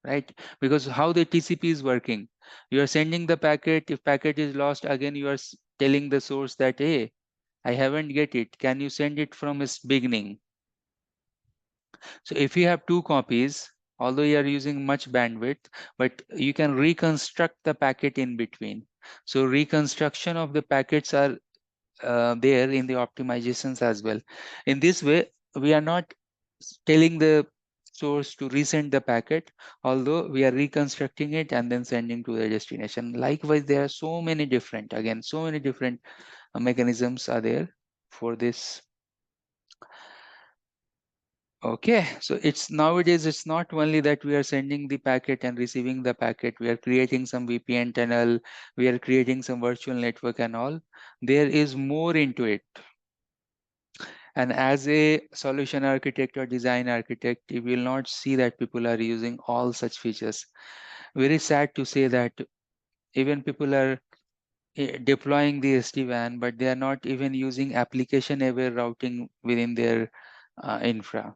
right? Because how the TCP is working, you are sending the packet. If packet is lost, again you are telling the source that, hey, I haven't get it, can you send it from its beginning? So if you have two copies, although you are using much bandwidth, but you can reconstruct the packet in between. So reconstruction of the packets are there in the optimizations as well. In this way, we are not telling the source to resend the packet, although we are reconstructing it and then sending to the destination. Likewise, there are so many different, again, so many different mechanisms are there for this. Okay, so it's nowadays it's not only that we are sending the packet and receiving the packet, we are creating some VPN tunnel, we are creating some virtual network and all. There is more into it. And as a solution architect or design architect, you will not see that people are using all such features. Very sad to say that even people are deploying the SD-WAN, but they are not even using application-aware routing within their infra,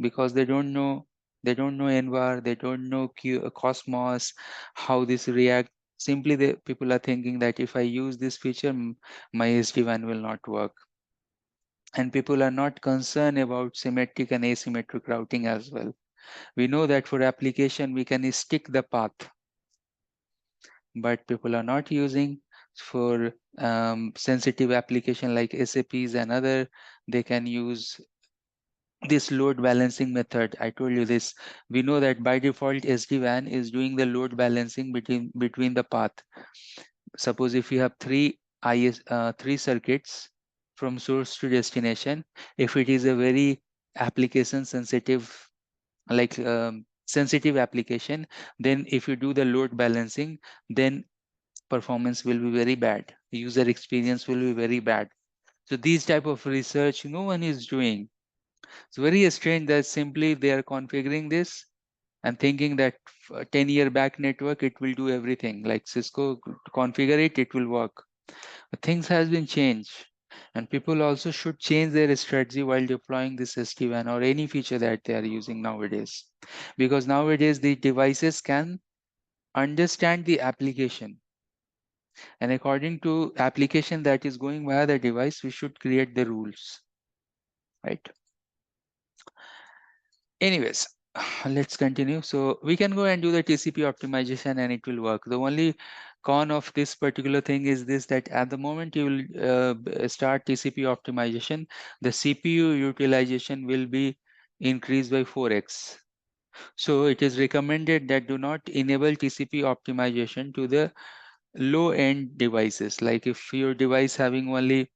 because they don't know NVAR, they don't know Cosmos, how this react. Simply, the people are thinking that if I use this feature, my SD-WAN will not work. And people are not concerned about symmetric and asymmetric routing as well. We know that for application, we can stick the path, but people are not using for sensitive application like SAPs and other. They can use this load balancing method. I told you this. We know that by default, SD-WAN is doing the load balancing between the path. Suppose if you have three circuits from source to destination, if it is a very application sensitive, like sensitive application, then if you do the load balancing, then performance will be very bad, user experience will be very bad. So these type of research no one is doing. It's very strange that simply they are configuring this and thinking that 10-year back network, it will do everything. Like Cisco, configure it, it will work. But things has been changed. And people also should change their strategy while deploying this SD-WAN or any feature that they are using nowadays. Because nowadays the devices can understand the application. And according to application that is going via the device, we should create the rules, right? Anyways, let's continue. So we can go and do the TCP optimization and it will work. The only con of this particular thing is this, that at the moment you will start TCP optimization, the CPU utilization will be increased by 4x. So it is recommended that do not enable TCP optimization to the low end devices. Like if your device having only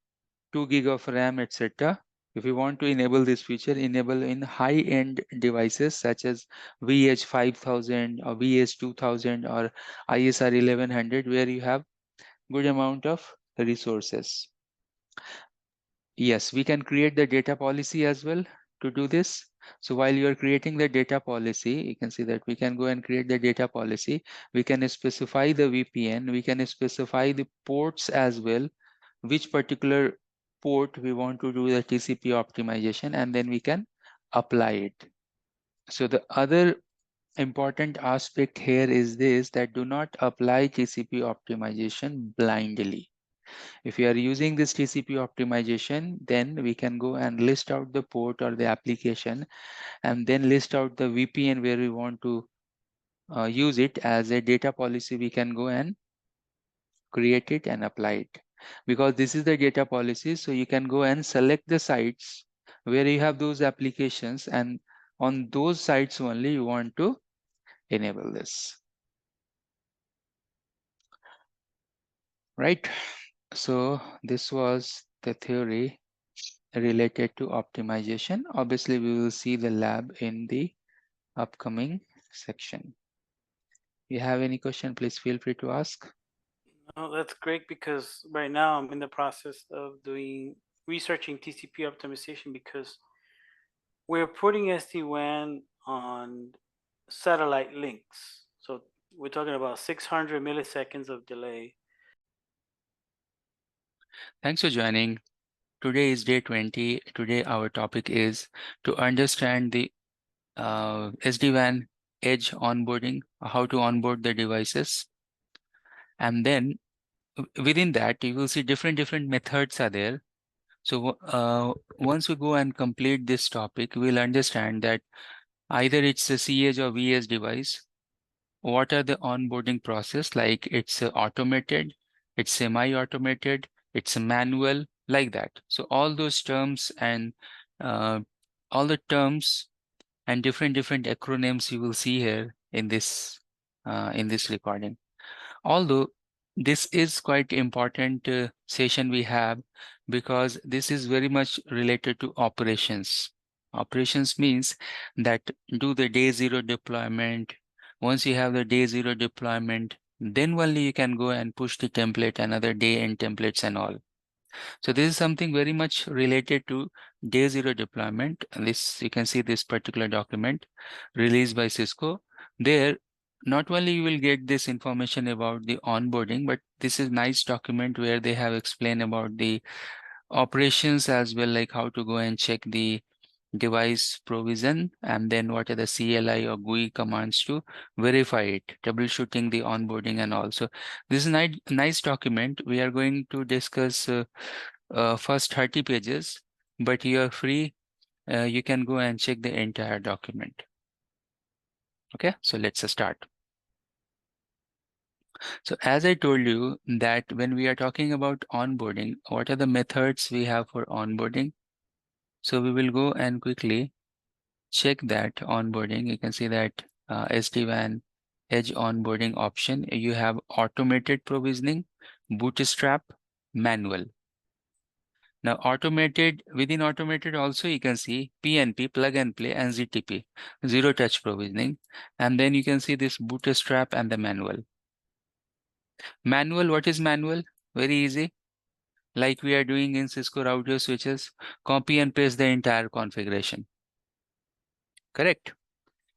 2 gig of RAM, etc. If you want to enable this feature, enable in high-end devices such as vEdge 5000 or vEdge 2000 or ISR 1100, where you have good amount of resources. Yes, we can create the data policy as well to do this. So while you are creating the data policy, you can see that we can go and create the data policy. We can specify the VPN. We can specify the ports as well, which particular port we want to do the TCP optimization, and then we can apply it. So the other important aspect here is this, that do not apply TCP optimization blindly. If you are using this TCP optimization, then we can go and list out the port or the application, and then list out the VPN where we want to use it as a data policy. We can go and create it and apply it, because this is the data policy. So you can go and select the sites where you have those applications, and on those sites only you want to enable this, right? So this was the theory related to optimization. Obviously, we will see the lab in the upcoming section. If you have any question, please feel free to ask. Oh, that's great, because right now I'm in the process of researching TCP optimization, because we're putting SD-WAN on satellite links. So we're talking about 600 milliseconds of delay. Thanks for joining. Today is day 20. Today our topic is to understand the SD-WAN edge onboarding, how to onboard the devices. And then within that, you will see different methods are there. So once we go and complete this topic, we'll understand that either it's a cEdge or vEdge device. What are the onboarding process? Like it's automated, it's semi-automated, it's manual, like that. So all those terms and all the terms and different acronyms you will see here in this recording. Although this is quite important session we have, because this is very much related to operations. Operations means that do the day zero deployment. Once you have the day zero deployment, then only you can go and push the template, another day end templates and all. So this is something very much related to day zero deployment. And this, you can see this particular document released by Cisco. There, not only you will get this information about the onboarding, but this is nice document where they have explained about the operations as well, like how to go and check the device provision, and then what are the CLI or GUI commands to verify it, troubleshooting the onboarding and all. So this is a nice document. We are going to discuss first 30 pages, but you are free. You can go and check the entire document. Okay, so let's start. So as I told you that when we are talking about onboarding, what are the methods we have for onboarding? So we will go and quickly check that onboarding. You can see that SD-WAN edge onboarding option. You have automated provisioning, bootstrap, manual. Now automated, within automated also you can see PNP, plug and play, and ZTP, zero touch provisioning. And then you can see this bootstrap and the manual. Manual, what is manual? Very easy. Like we are doing in Cisco router switches, copy and paste the entire configuration. Correct.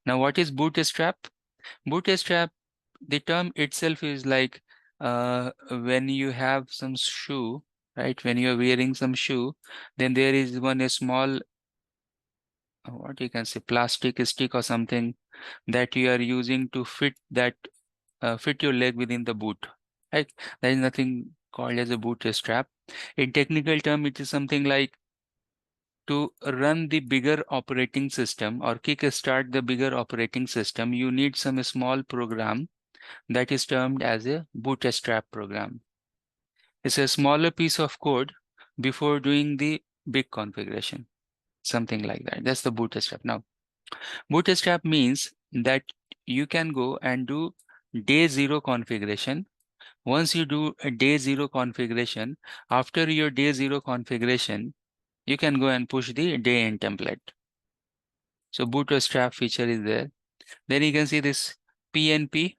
Now what is bootstrap? Bootstrap, the term itself is like when you have some shoe, right? When you're wearing some shoe, then there is a small, what you can say, plastic stick or something that you are using to fit that, fit your leg within the boot, right? There is nothing called as a bootstrap. In technical term, it is something like to run the bigger operating system or kickstart the bigger operating system, you need some small program that is termed as a bootstrap program. It's a smaller piece of code before doing the big configuration, something like that. That's the bootstrap. Now, bootstrap means that you can go and do day zero configuration. Once you do a day zero configuration, after your day zero configuration, you can go and push the day end template. So bootstrap feature is there. Then you can see this PNP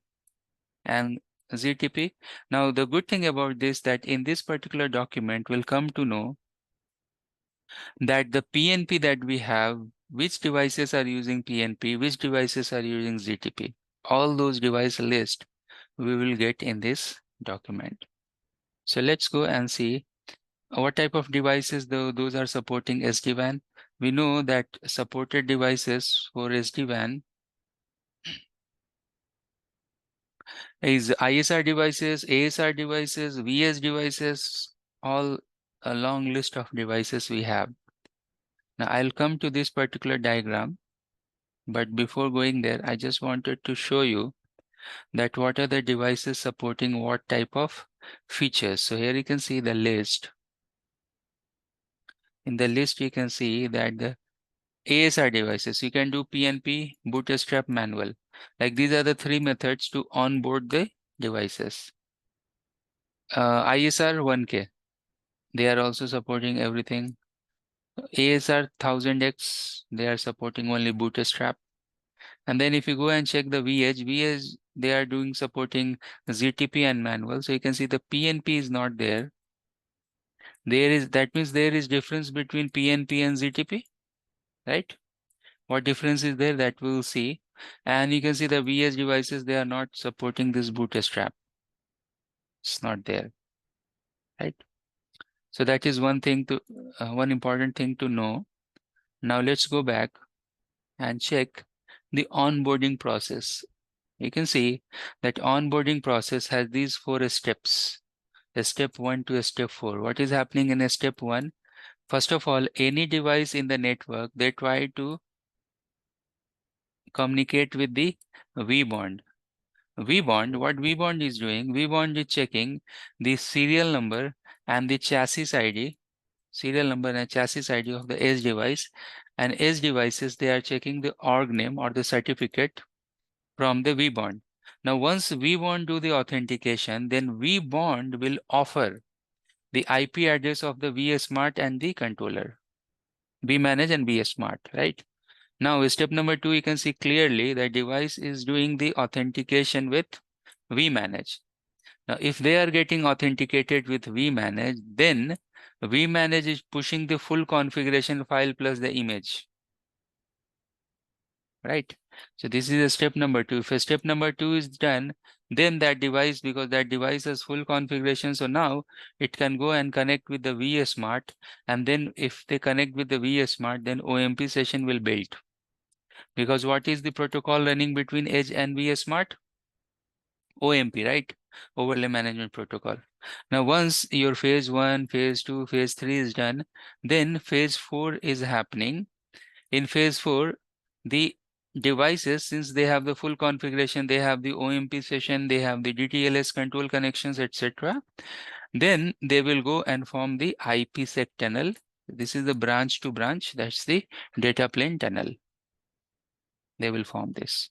and ZTP. Now the good thing about this, that in this particular document we'll come to know that the PNP that we have, which devices are using PNP, which devices are using ZTP. All those device list we will get in this document. So let's go and see what type of devices those are supporting SD-WAN. We know that supported devices for SD-WAN is ISR devices, ASR devices, VS devices, all a long list of devices we have. Now I'll come to this particular diagram, but before going there, I just wanted to show you that what are the devices supporting what type of features. So here you can see the list. In the list, you can see that the ASR devices, you can do PNP, bootstrap, manual. Like these are the three methods to onboard the devices. ISR 1K, they are also supporting everything. ASR 1000X, they are supporting only bootstrap. And then if you go and check the vEdge, they are doing supporting ZTP and manual. So you can see the PNP is not there. That means there is difference between PNP and ZTP, right? What difference is there, that we'll see. And you can see the VS devices, they are not supporting this bootstrap. It's not there, right? So that is one thing to one important thing to know. Now let's go back and check the onboarding process. You can see that onboarding process has these 4 steps. A step 1 to a step 4. What is happening in a step 1? First of all, any device in the network, they try to communicate with the vBond. What vBond is doing, vBond is checking the serial number and the chassis ID, serial number and chassis ID of the edge device. And edge devices, they are checking the org name or the certificate from the vBond. Now, once vBond do the authentication, then vBond will offer the IP address of the vSmart and the controller, vManage and vSmart, right? Now, step number 2, you can see clearly the device is doing the authentication with vManage. Now, if they are getting authenticated with vManage, then vManage is pushing the full configuration file plus the image, right? So this is a step number 2. If a step number 2 is done, then that device, because that device has full configuration, so now it can go and connect with the vSmart. And then if they connect with the vSmart, then OMP session will build. Because what is the protocol running between Edge and vSmart? OMP, right? Overlay Management Protocol. Now, once your phase 1, phase 2, phase 3 is done, then phase 4 is happening. In phase 4, the devices, since they have the full configuration, they have the OMP session, they have the DTLS control connections, etc. Then they will go and form the IPsec tunnel. This is the branch to branch, that's the data plane tunnel. They will form this.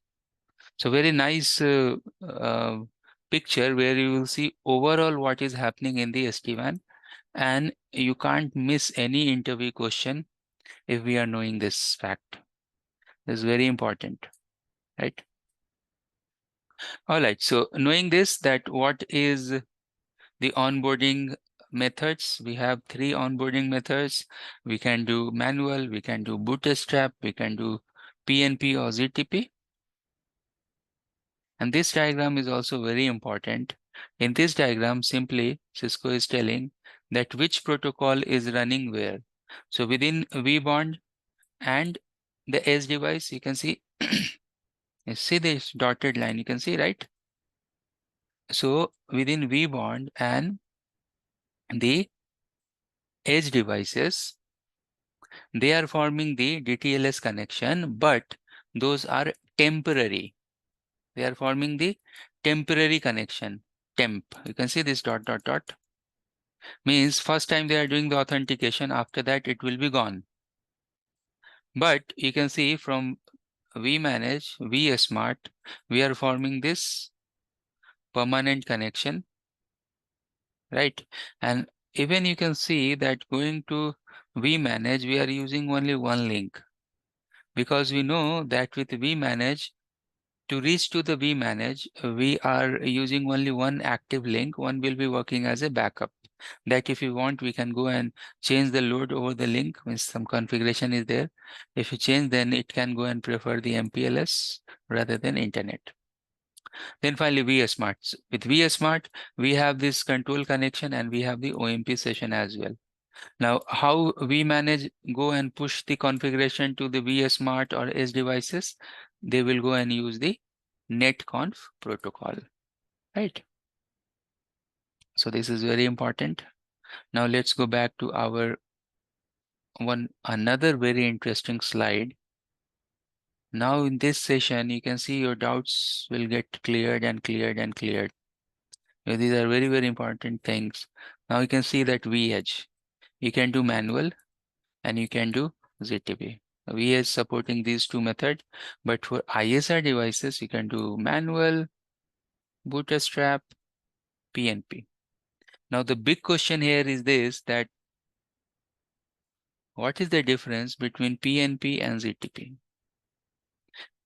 So very nice picture where you will see overall what is happening in the SD-WAN, and you can't miss any interview question if we are knowing this fact. This is very important, right? All right, so knowing this, that what is the onboarding methods, we have 3 onboarding methods. We can do manual, we can do bootstrap, we can do PNP or ZTP. And this diagram is also very important. In this diagram, simply Cisco is telling that which protocol is running where. So within vBond and the edge device, you can see, you see this dotted line, you can see, right? So within vBond and the edge devices, they are forming the DTLS connection, but those are temporary. They are forming the temporary connection, temp. You can see this dot, dot, dot. Means first time they are doing the authentication, after that it will be gone. But you can see from vManage, vSmart, we are forming this permanent connection, right? And even you can see that going to vManage, we are using only one link, because we know that with vManage, to reach to the vManage, we are using only one active link. One will be working as a backup. that if you want, we can go and change the load over the link, means some configuration is there. If you change, then it can go and prefer the MPLS rather than internet. Then finally, vSmart. With vSmart, we have this control connection and we have the OMP session as well. Now, how vManage go and push the configuration to the vSmart or edge devices? They will go and use the netconf protocol, right? So this is very important. Now let's go back to our another very interesting slide. Now in this session, you can see your doubts will get cleared and cleared and cleared. These are very, very important things. Now you can see that vEdge. You can do manual and you can do ZTP. vEdge supporting these two methods, but for ISR devices, you can do manual, bootstrap, PNP. Now the big question here is this, that what is the difference between PNP and ZTP?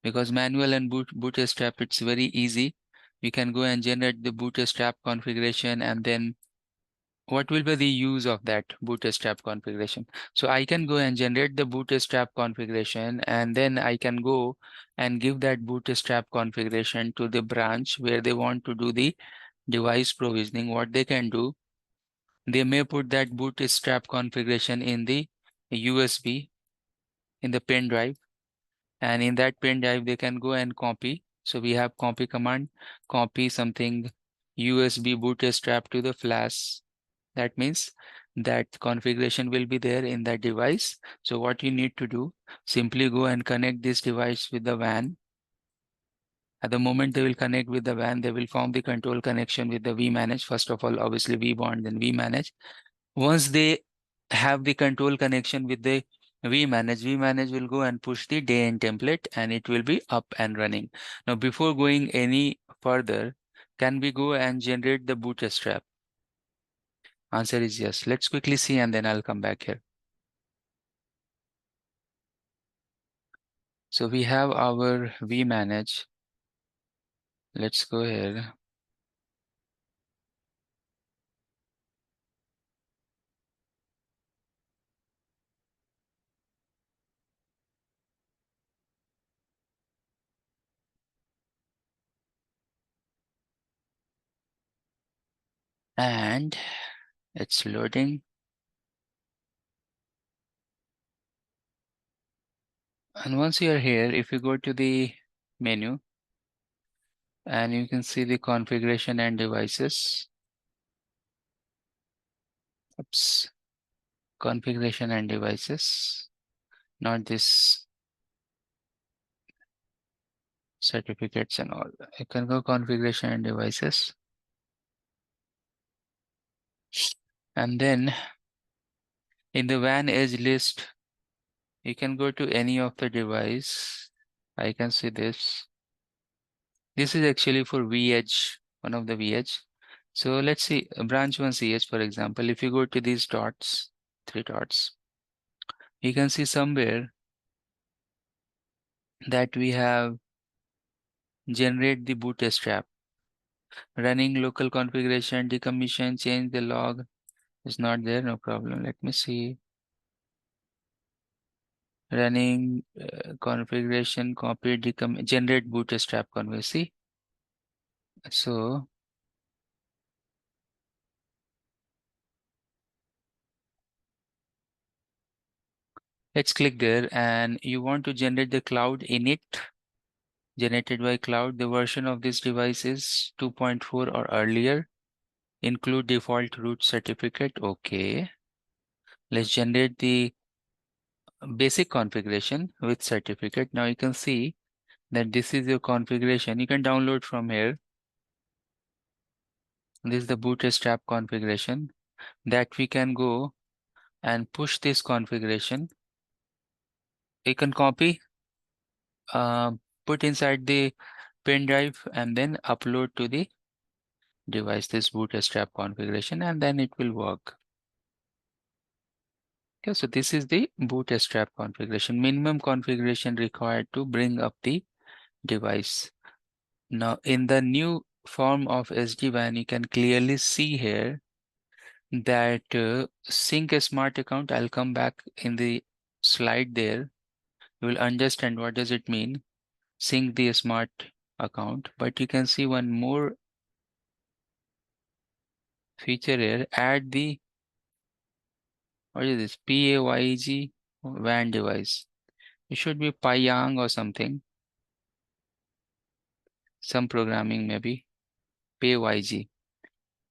Because manual and bootstrap, it's very easy. You can go and generate the bootstrap configuration, and then what will be the use of that bootstrap configuration? So I can go and generate the bootstrap configuration, and then I can go and give that bootstrap configuration to the branch where they want to do the device provisioning. What they can do, they may put that bootstrap configuration in the USB, in the pen drive, and in that pen drive they can go and copy. So we have copy command, copy something USB bootstrap to the flash. That means that configuration will be there in that device. So what you need to do, simply go and connect this device with the WAN. At the moment they will connect with the WAN, they will form the control connection with the vManage. First of all, obviously vBond, then vManage. Once they have the control connection with the vManage will go and push the day end template and it will be up and running. Now, before going any further, can we go and generate the bootstrap? Answer is yes. Let's quickly see and then I'll come back here. So we have our vManage. Let's go ahead. And it's loading. And once you're here, if you go to the menu and you can see the configuration and devices. Oops. Configuration and devices, not this certificates and all. You can go configuration and devices. And then in the WAN edge list, you can go to any of the device. I can see this. This is actually for vEdge, one of the vEdge. So let's see branch 1 cEdge, for example. If you go to these dots, 3 dots, you can see somewhere that we have generate the bootstrap, running local configuration, decommission, change the log. Is not there, no problem. Let me see. Running configuration, copy, generate bootstrap config. See, so let's click there, and you want to generate the cloud init generated by cloud. The version of this device is 2.4 or earlier. Include default root certificate. Okay. Let's generate the basic configuration with certificate. Now you can see that this is your configuration. You can download from here. This is the bootstrap configuration that we can go and push this configuration. You can copy, put inside the pen drive and then upload to the device this bootstrap configuration, and then it will work. Okay, so this is the bootstrap configuration, minimum configuration required to bring up the device. Now in the new form of SD-WAN, you can clearly see here that sync a smart account. I'll come back in the slide there. You will understand what does it mean, sync the smart account. But you can see one more feature here, add the, what is this, PAYG WAN device. It should be Pyang or something. Some programming maybe, PAYG.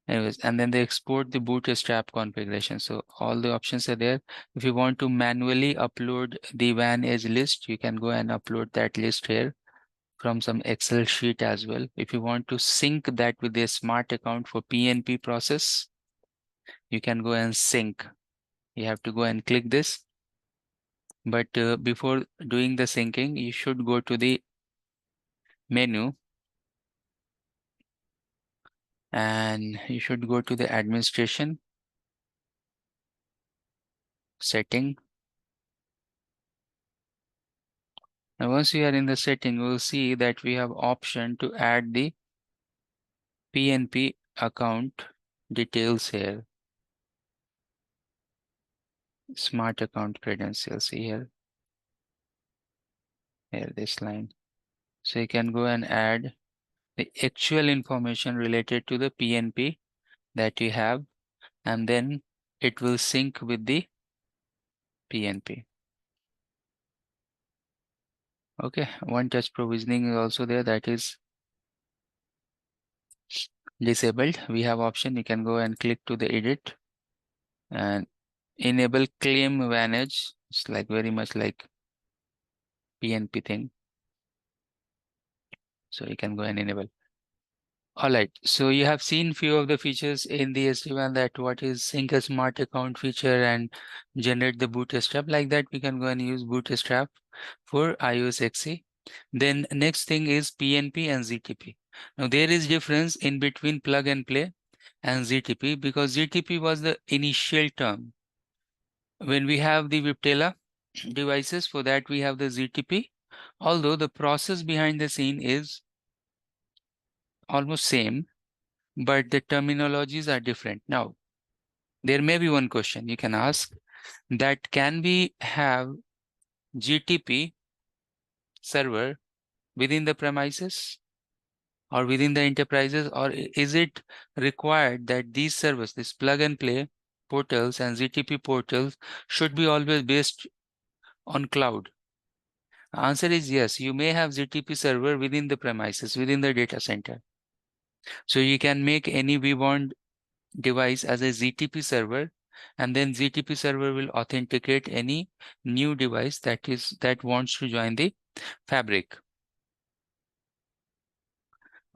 Anyways, and then they export the bootstrap configuration. So all the options are there. If you want to manually upload the WAN edge list, you can go and upload that list here from some Excel sheet as well. If you want to sync that with a smart account for PNP process, you can go and sync. You have to go and click this. But before doing the syncing, you should go to the menu and you should go to the administration setting. Now, once you are in the setting, you will see that we have option to add the PNP account details here. Smart account credentials here. Here, this line. So you can go and add the actual information related to the PNP that you have, and then it will sync with the PNP. Okay, one touch provisioning is also there, that is disabled. We have option, you can go and click to the edit and enable claim vManage. It's like very much like PNP thing. So you can go and enable. All right, so you have seen few of the features in the SD-WAN, that what is sync a smart account feature and generate the bootstrap. Like that, we can go and use bootstrap for iOS XE. Then next thing is PNP and ZTP. Now there is difference in between plug and play and ZTP, because ZTP was the initial term. When we have the Viptela devices, for that we have the ZTP, although the process behind the scene is almost same, but the terminologies are different. Now, there may be one question you can ask, that can we have GTP server within the premises or within the enterprises, or is it required that these servers, this plug and play portals and ZTP portals, should be always based on cloud? Answer is yes. You may have ZTP server within the premises, within the data center. So you can make any vBond device as a ZTP server, and then ZTP server will authenticate any new device that wants to join the fabric.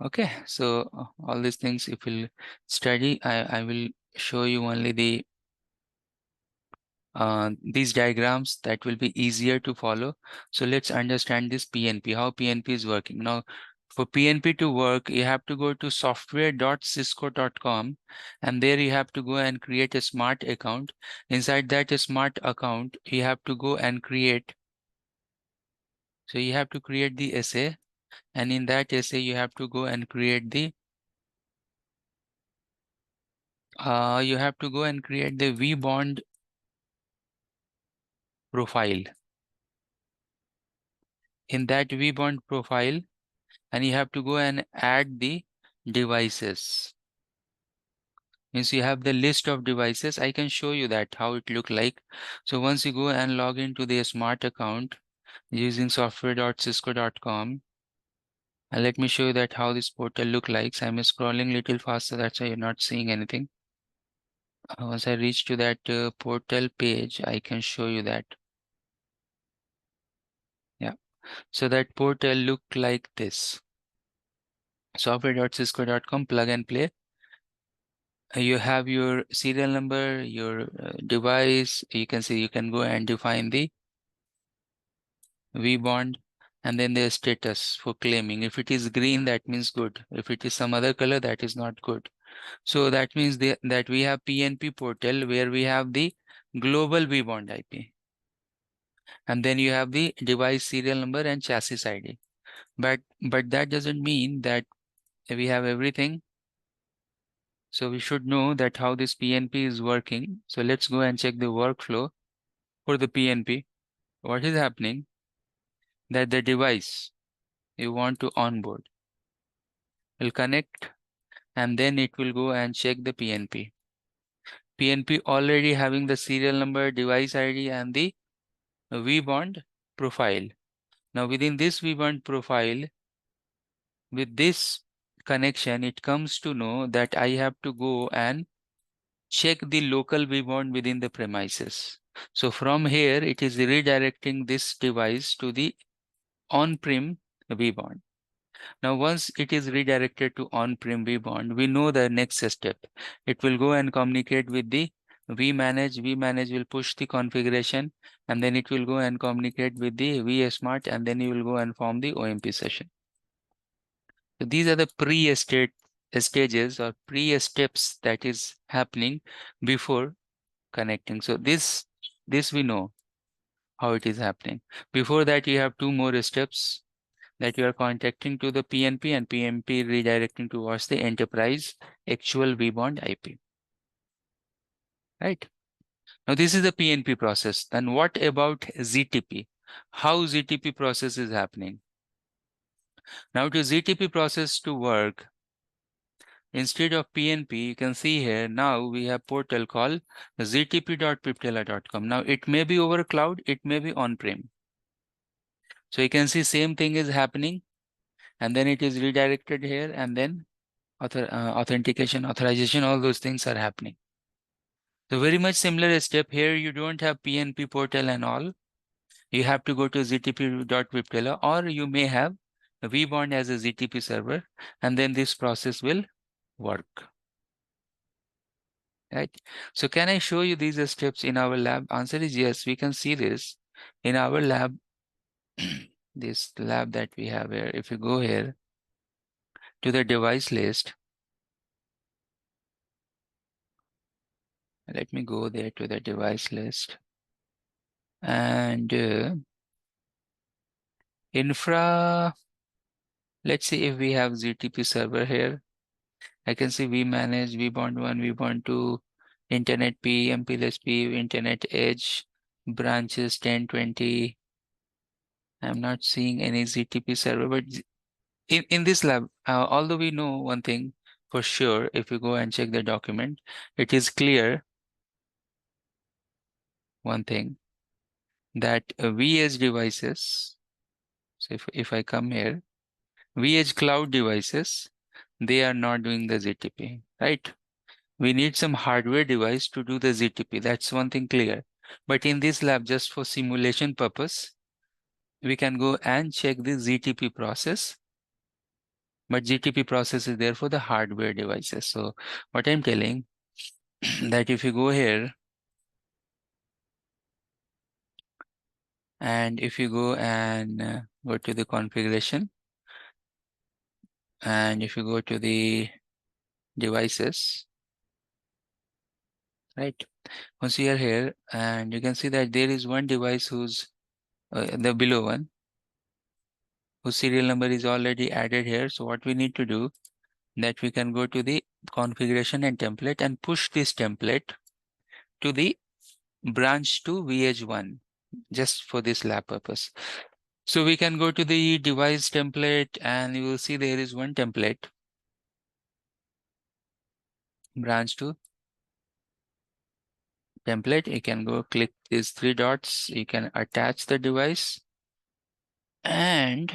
Okay, so all these things, if you'll study, I will show you only the these diagrams that will be easier to follow. So let's understand this PNP, how PNP is working. Now, for PNP to work, you have to go to software.cisco.com, and there you have to go and create a smart account. Inside that smart account, you have to go and create. So you have to create the essay, and in that essay, you have to go and create the vBond profile. In that vBond profile, and you have to go and add the devices. Means you have the list of devices. I can show you that how it look like. So once you go and log into the smart account using software.cisco.com, and let me show you that how this portal look like. So I'm scrolling little faster, that's why you're not seeing anything. Once I reach to that portal page, I can show you that. Yeah, so that portal look like this. Software.cisco.com, plug and play. You have your serial number, your device. You can see, you can go and define the vBond, and then the status for claiming. If it is green, that means good. If it is some other color, that is not good. So that means that we have PNP portal where we have the global vBond IP. And then you have the device serial number and chassis ID. But that doesn't mean that we have everything. So we should know that how this PNP is working. So let's go and check the workflow for the PNP. What is happening? That the device you want to onboard will connect, and then it will go and check the PNP. PNP already having the serial number, device ID, and the vBond profile. Now within this vBond profile, with this connection, it comes to know that I have to go and check the local vBond within the premises. So from here, it is redirecting this device to the on-prem vBond. Now, once it is redirected to on-prem vBond, we know the next step. It will go and communicate with the vManage. vManage will push the configuration, and then it will go and communicate with the vSmart, and then you will go and form the OMP session. So these are the stages or pre-steps that is happening before connecting. So this we know how it is happening. Before that, you have two more steps, that you are contacting to the PNP and PNP redirecting towards the enterprise actual vBond IP. Right? Now this is the PNP process. Then what about ZTP? How ZTP process is happening? Now to ZTP process to work, instead of PNP, you can see here, now we have portal called ztp.piptela.com. Now it may be over cloud, it may be on-prem. So you can see same thing is happening, and then it is redirected here, and then authentication, authorization, all those things are happening. So very much similar step here. You don't have PNP portal and all. You have to go to ztp.viptela, or you may have a vBond as a ZTP server, and then this process will work. Right? So can I show you these steps in our lab? Answer is yes. We can see this in our lab. This lab that we have here. If you go here to the device list, let me go there to the device list, and infra, let's see if we have ZTP server here. I can see vManage, vBond1, vBond2, Internet P, MPLSP, Internet Edge, branches 10, 20. I'm not seeing any ZTP server, but in this lab, although we know one thing for sure, if you go and check the document, it is clear one thing, that vEdge devices, so if I come here, vEdge cloud devices, they are not doing the ZTP, right? We need some hardware device to do the ZTP. That's one thing clear. But in this lab, just for simulation purpose, we can go and check the ZTP process. But ZTP process is there for the hardware devices. So what I'm telling, that if you go here, and if you go and go to the configuration, and if you go to the devices, right? Once you are here, and you can see that there is one device who's the below one, whose serial number is already added here. So what we need to do, that we can go to the configuration and template and push this template to the branch to vEdge1, just for this lab purpose. So we can go to the device template, and you will see there is one template, branch to template. You can go click these three dots, you can attach the device, and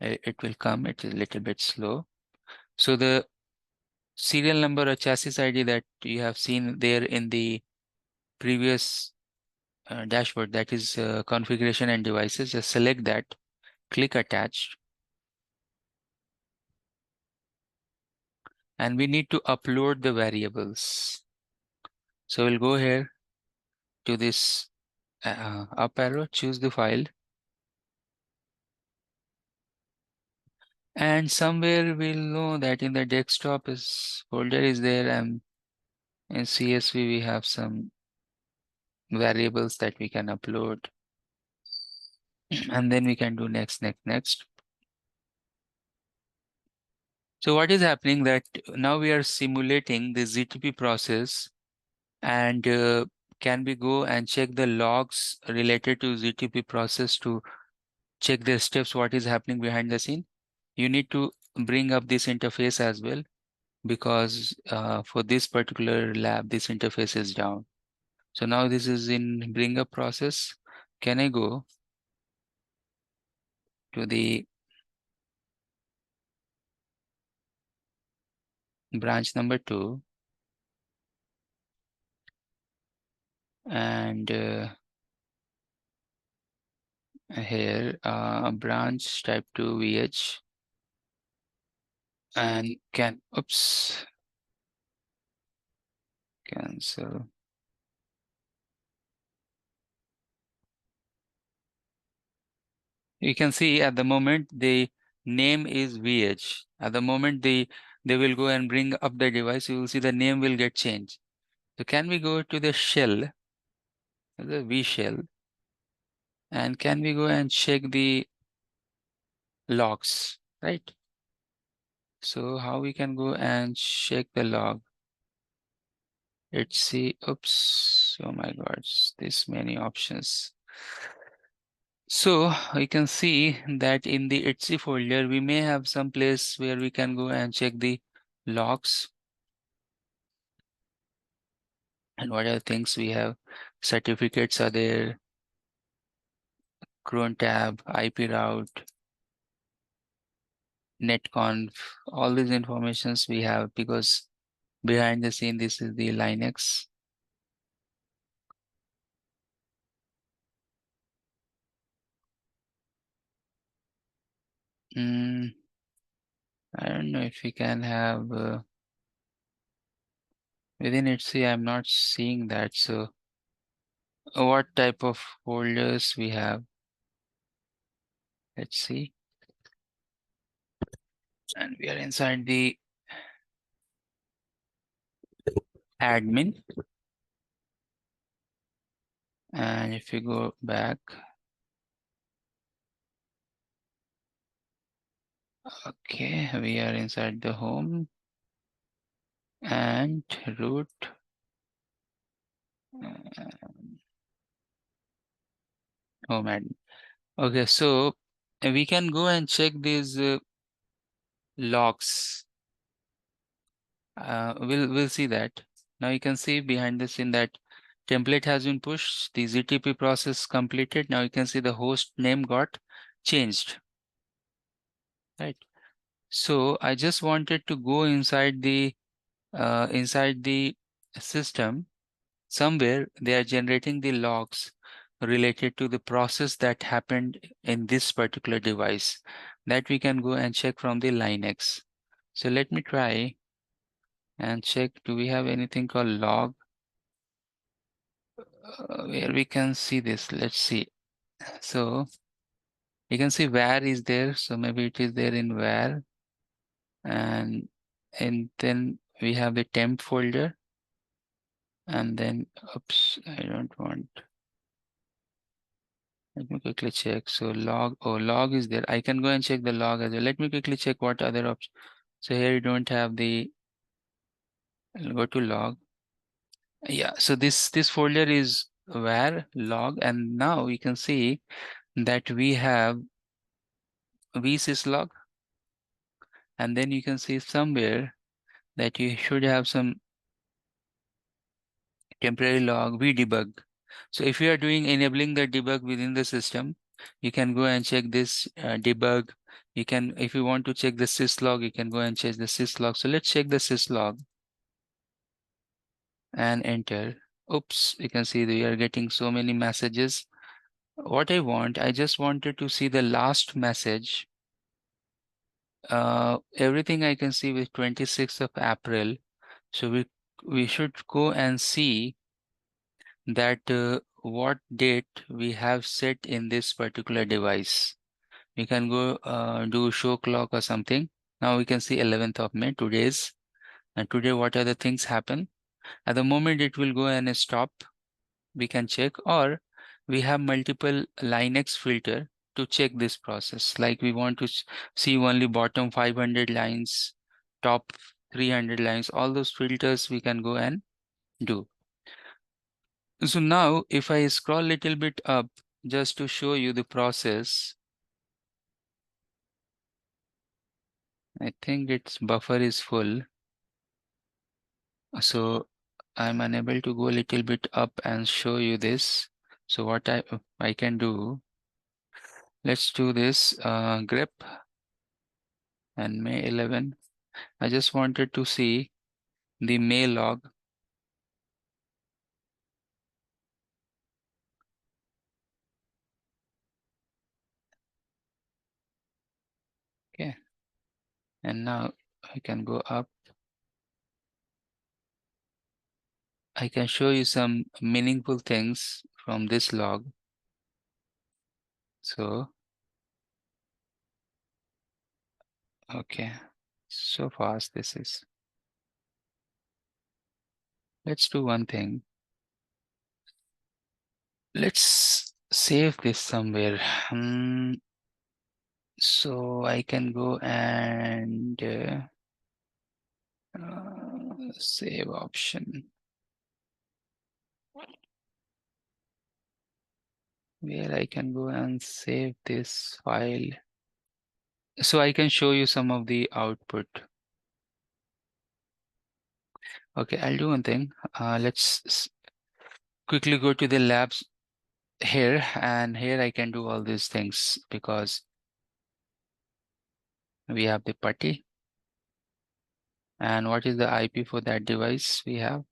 it will come. It is a little bit slow. So the serial number or chassis ID that you have seen there in the previous dashboard, that is configuration and devices, just select that, click attach, and we need to upload the variables. So we'll go here to this up arrow, choose the file, and somewhere we'll know that in the desktop is folder is there, and in CSV we have some variables that we can upload, and then we can do next. So what is happening that now we are simulating the ZTP process, and can we go and check the logs related to ZTP process to check the steps, what is happening behind the scene? You need to bring up this interface as well, because for this particular lab, this interface is down. So now this is in bring up process. Can I go to the branch number 2 and here branch type 2 vEdge and oops, cancel. You can see at the moment the name is vEdge. At the moment they will go and bring up the device, you will see the name will get changed. So can we go to the shell, the V shell, and can we go and check the logs, right? So how we can go and check the log? Let's see. Oops. Oh my God, this many options. So we can see that in the etc folder, we may have some place where we can go and check the logs. And what are the things we have? Certificates are there, cron tab, IP route, netconf, all these informations we have, because behind the scene, this is the Linux. I don't know if we can have within etc. I'm not seeing that. So what type of folders we have? Let's see. And we are inside the admin. And if you go back, okay, we are inside the home and root. Home admin. Okay, so we can go and check these logs. We'll see that. Now you can see behind the scene that template has been pushed, the ZTP process completed. Now you can see the host name got changed, right? So I just wanted to go inside the system. Somewhere they are generating the logs related to the process that happened in this particular device that we can go and check from the Linux. So let me try and check, do we have anything called log where we can see this? Let's see. So you can see where is there. So maybe it is there in where, and then we have the temp folder, and then oops, I don't want. Let me quickly check. So log, oh, log is there. I can go and check the log as well. Let me quickly check what other options. So here you don't have the, I'll go to log. Yeah, so this folder is where log, and now you can see that we have vsyslog, and then you can see somewhere that you should have some temporary log vdebug. So if you are doing enabling the debug within the system, you can go and check this debug. You can, if you want to check the syslog, you can go and check the syslog. So let's check the syslog and enter. Oops, you can see we are getting so many messages. What I just wanted to see the last message. Everything I can see with 26th of April. So we should go and see that what date we have set in this particular device. We can go do show clock or something. Now we can see 11th of May, today's. And today what are the things happen? At the moment it will go and stop. We can check, or we have multiple Linux filter to check this process. Like we want to see only bottom 500 lines top 300 lines, all those filters we can go and do. So now if I scroll a little bit up just to show you the process, I think its buffer is full. So I'm unable to go a little bit up and show you this. So what I can do, let's do this grep and May 11. I just wanted to see the May log. Okay. And now I can go up. I can show you some meaningful things from this log. So, okay, so fast this is. Let's do one thing. Let's save this somewhere. So I can go and save option. Where I can go and save this file. So I can show you some of the output. Okay, I'll do one thing. Let's quickly go to the labs here, and here I can do all these things because we have the putty. And what is the IP for that device we have?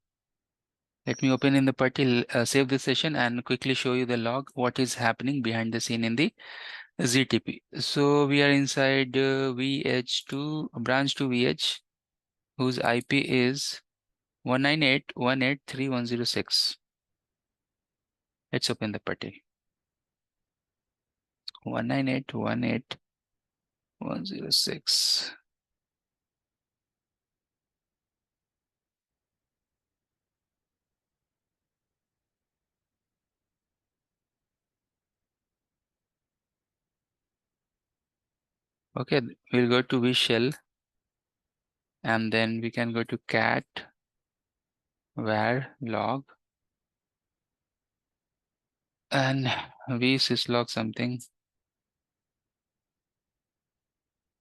Let me open in the putty, save the session and quickly show you the log, what is happening behind the scene in the ZTP. So we are inside vEdge 2, branch 2 vEdge, whose IP is 198.183.106. Let's open the putty. 198.18106. Okay, we'll go to vshell and then we can go to cat var log and vsyslog something.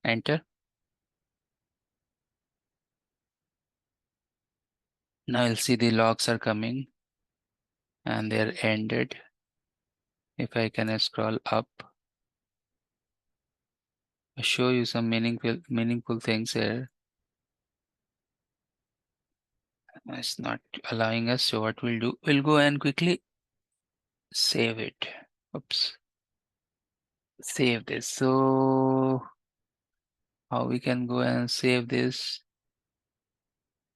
Enter. Now you'll see the logs are coming and they're ended. If I can scroll up, I'll show you some meaningful things here. It's not allowing us, so what we'll do, we'll go and quickly save it. Oops. Save this. So how we can go and save this?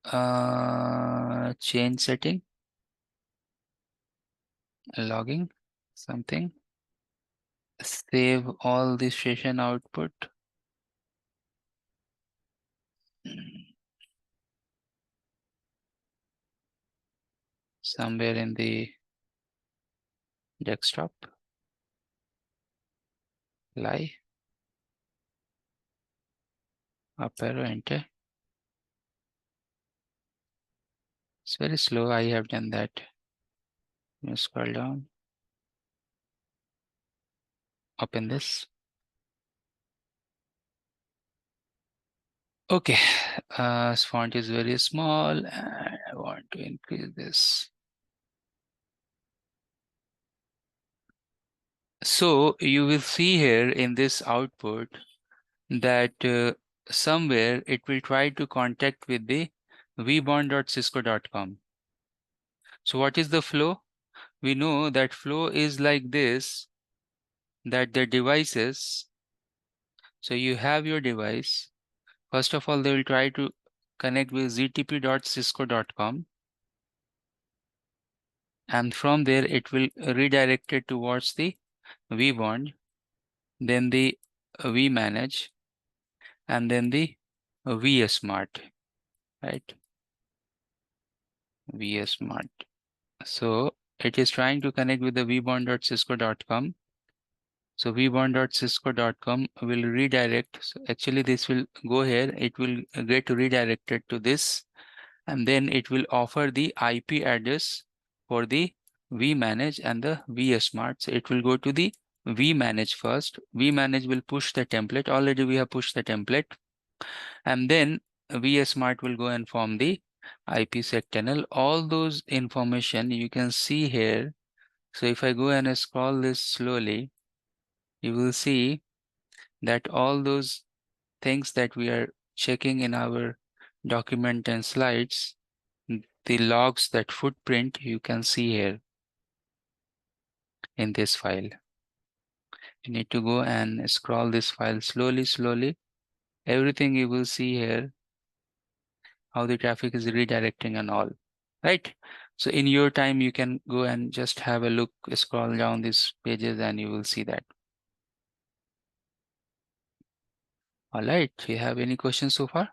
Change setting, logging, something. Save all the session output. Somewhere in the desktop. Lie. Up arrow, enter. It's very slow. I have done that. You scroll down. Open this. Okay. Font is very small and I want to increase this. So you will see here in this output that somewhere it will try to contact with the vbond.cisco.com. So what is the flow? We know that flow is like this, that the devices, so you have your device. First of all, they will try to connect with ztp.cisco.com. And from there, it will redirect it towards the vBond, then the vManage, and then the vSmart, right? vSmart. So it is trying to connect with the vbond.cisco.com. So vbond.cisco.com will redirect. So actually this will go here. It will get redirected to this, and then it will offer the IP address for the vManage and the vSmart. So it will go to the vManage first. vManage will push the template. Already we have pushed the template, and then vSmart will go and form the IPsec tunnel. All those information you can see here. So if I go and scroll this slowly, you will see that all those things that we are checking in our document and slides, the logs, that footprint, you can see here in this file. You need to go and scroll this file slowly. Everything you will see here, how the traffic is redirecting and all, right? So in your time, you can go and just have a look, scroll down these pages, and you will see that. All right, do you have any questions so far?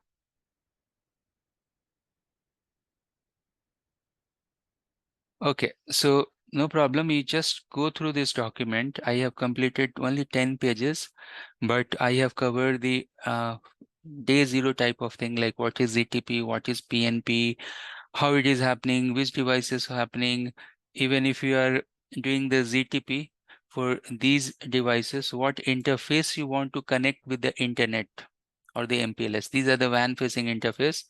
Okay, so no problem. You just go through this document. I have completed only 10 pages, but I have covered the day zero type of thing, like what is ZTP, what is PNP, how it is happening, which device is happening. Even if you are doing the ZTP for these devices, what interface you want to connect with the internet or the MPLS. These are the WAN facing interface.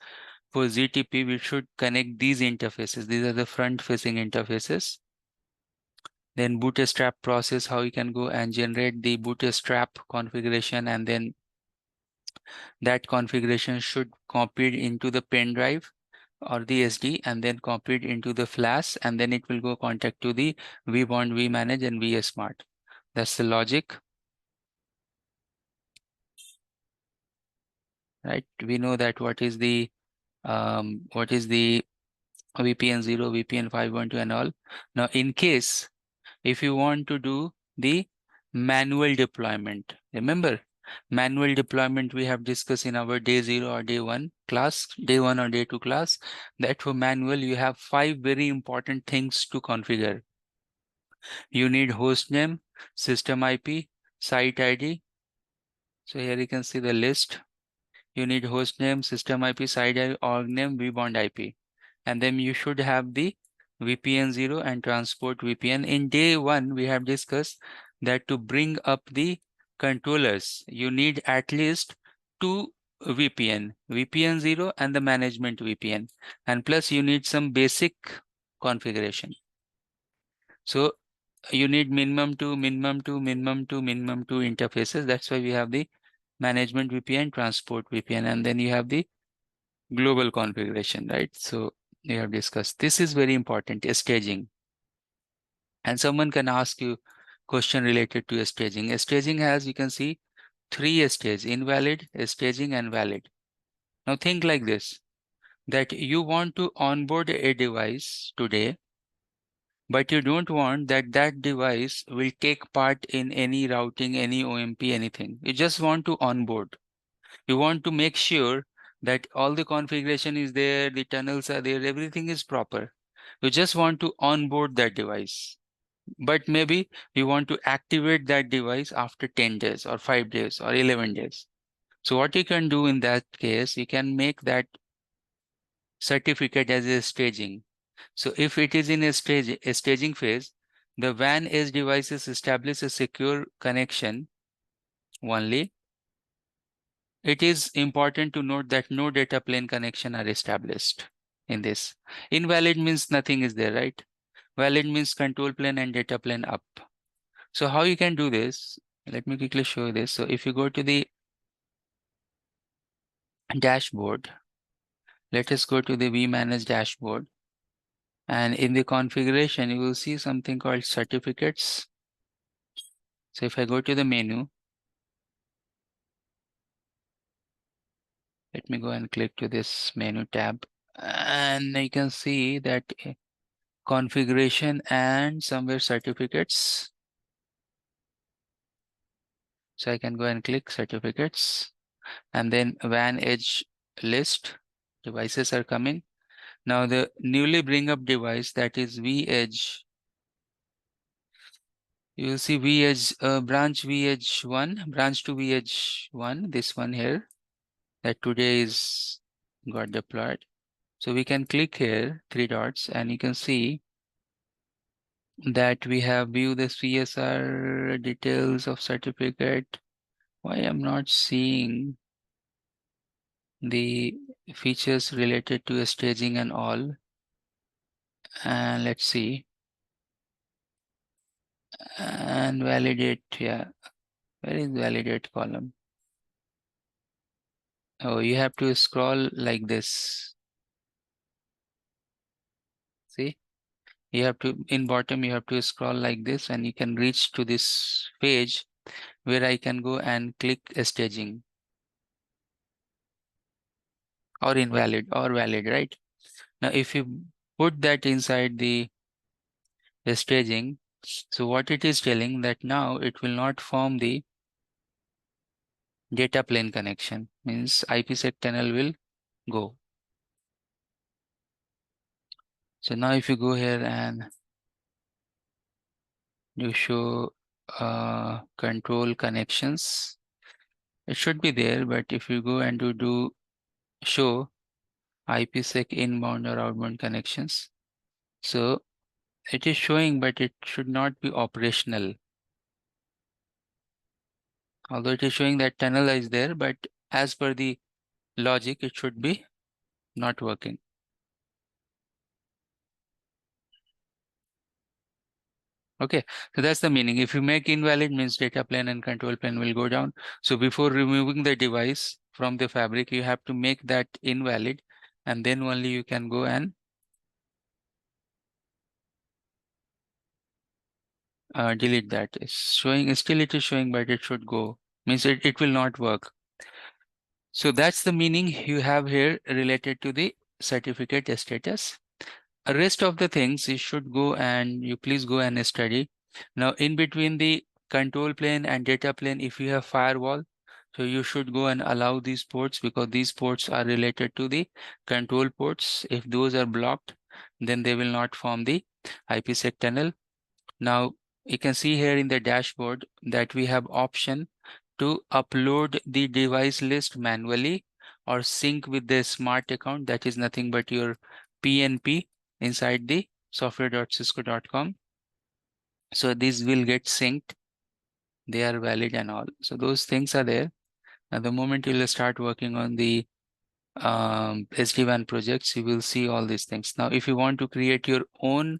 For ZTP, we should connect these interfaces. These are the front facing interfaces. Then bootstrap process, how you can go and generate the bootstrap configuration, and then that configuration should copy it into the pen drive or the SD, and then copy it into the flash, and then it will go contact to the vBond, vManage, and vSmart. That's the logic, right? We know that what is the VPN 0, VPN 512 and all. Now, in case if you want to do the manual deployment, remember manual deployment we have discussed in our day 0 or day 1 class, day 1 or day 2 class, that for manual you have 5 very important things to configure. You need host name, system IP, site ID. So here you can see the list. You need host name, system IP, site ID, org name, vBond IP. And then you should have the VPN 0 and transport VPN. In day 1, we have discussed that to bring up the controllers, you need at least 2 VPN, VPN 0 and the management VPN. And plus you need some basic configuration. So you need minimum 2 interfaces. That's why we have the management VPN, transport VPN, and then you have the global configuration, right? So we have discussed. This is very important, staging. And someone can ask you question related to staging. Staging has, you can see, 3 stages: invalid, staging, and valid. Now think like this, that you want to onboard a device today, but you don't want that that device will take part in any routing, any OMP, anything. You just want to onboard. You want to make sure that all the configuration is there, the tunnels are there, everything is proper. You just want to onboard that device. But maybe you want to activate that device after 10 days or 5 days or 11 days. So what you can do in that case, you can make that certificate as a staging. So if it is in a staging phase, the WAN edge devices establish a secure connection only. It is important to note that no data plane connection are established in this. Invalid means nothing is there, right? Valid means control plane and data plane up. So how you can do this? Let me quickly show you this. So if you go to the dashboard, let us go to the vManage dashboard. And in the configuration, you will see something called certificates. So if I go to the menu, let me go and click to this menu tab. And you can see that configuration and somewhere certificates. So I can go and click certificates, and then WAN edge list devices are coming. Now the newly bring up device, that is vEdge You will see vEdge, branch vEdge 1, branch to vEdge 1, this one here, that today is got deployed. So we can click here, 3 dots, and you can see that we have view the CSR details of certificate. Why I'm not seeing the features related to staging and all. And let's see. And validate, yeah. Where is validate column? Oh, you have to scroll like this. See? You have to, in bottom, you have to scroll like this and you can reach to this page where I can go and click staging. Or invalid or valid, right? Now, if you put that inside the staging, so what it is telling that now it will not form the data plane connection, means IPsec tunnel will go. So now if you go here and you show control connections, it should be there, but if you go and do show IPsec inbound or outbound connections, so it is showing, but it should not be operational. Although it is showing that tunnel is there, but as per the logic, it should be not working. Okay, so that's the meaning. If you make invalid, means data plane and control plane will go down. So before removing the device from the fabric, you have to make that invalid, and then only you can go and delete that. It's showing, still it is showing, but it should go. Means it will not work. So that's the meaning you have here related to the certificate status. Rest of the things you should go and you please go and study. Now in between the control plane and data plane, if you have firewall, so you should go and allow these ports because these ports are related to the control ports. If those are blocked, then they will not form the IPsec tunnel. Now you can see here in the dashboard that we have option to upload the device list manually or sync with the smart account, that is nothing but your PNP inside the software.cisco.com. So these will get synced. They are valid and all. So those things are there. Now the moment you'll start working on the SD-WAN projects, you will see all these things. Now, if you want to create your own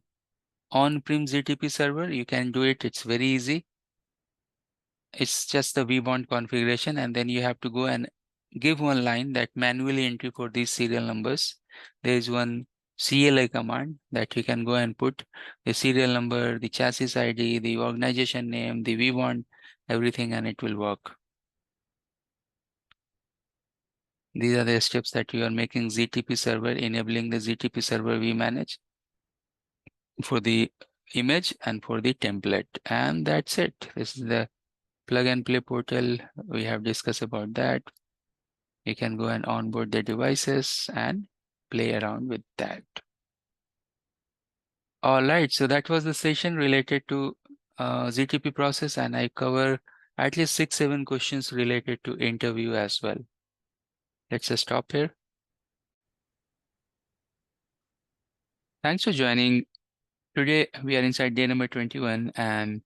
on-prem ZTP server, you can do it. It's very easy. It's just the vBond configuration, and then you have to go and give one line that manually entry for these serial numbers. There is one CLI command that you can go and put the serial number, the chassis ID, the organization name, the vBond, everything, and it will work. These are the steps that you are making ZTP server, enabling the ZTP server vManage for the image and for the template. And that's it. This is the plug and play portal. We have discussed about that. You can go and onboard the devices and play around with that. All right, so that was the session related to ZTP process, and I cover at least 6-7 questions related to interview as well. Let's just stop here. Thanks for joining. Today we are inside day number 21, and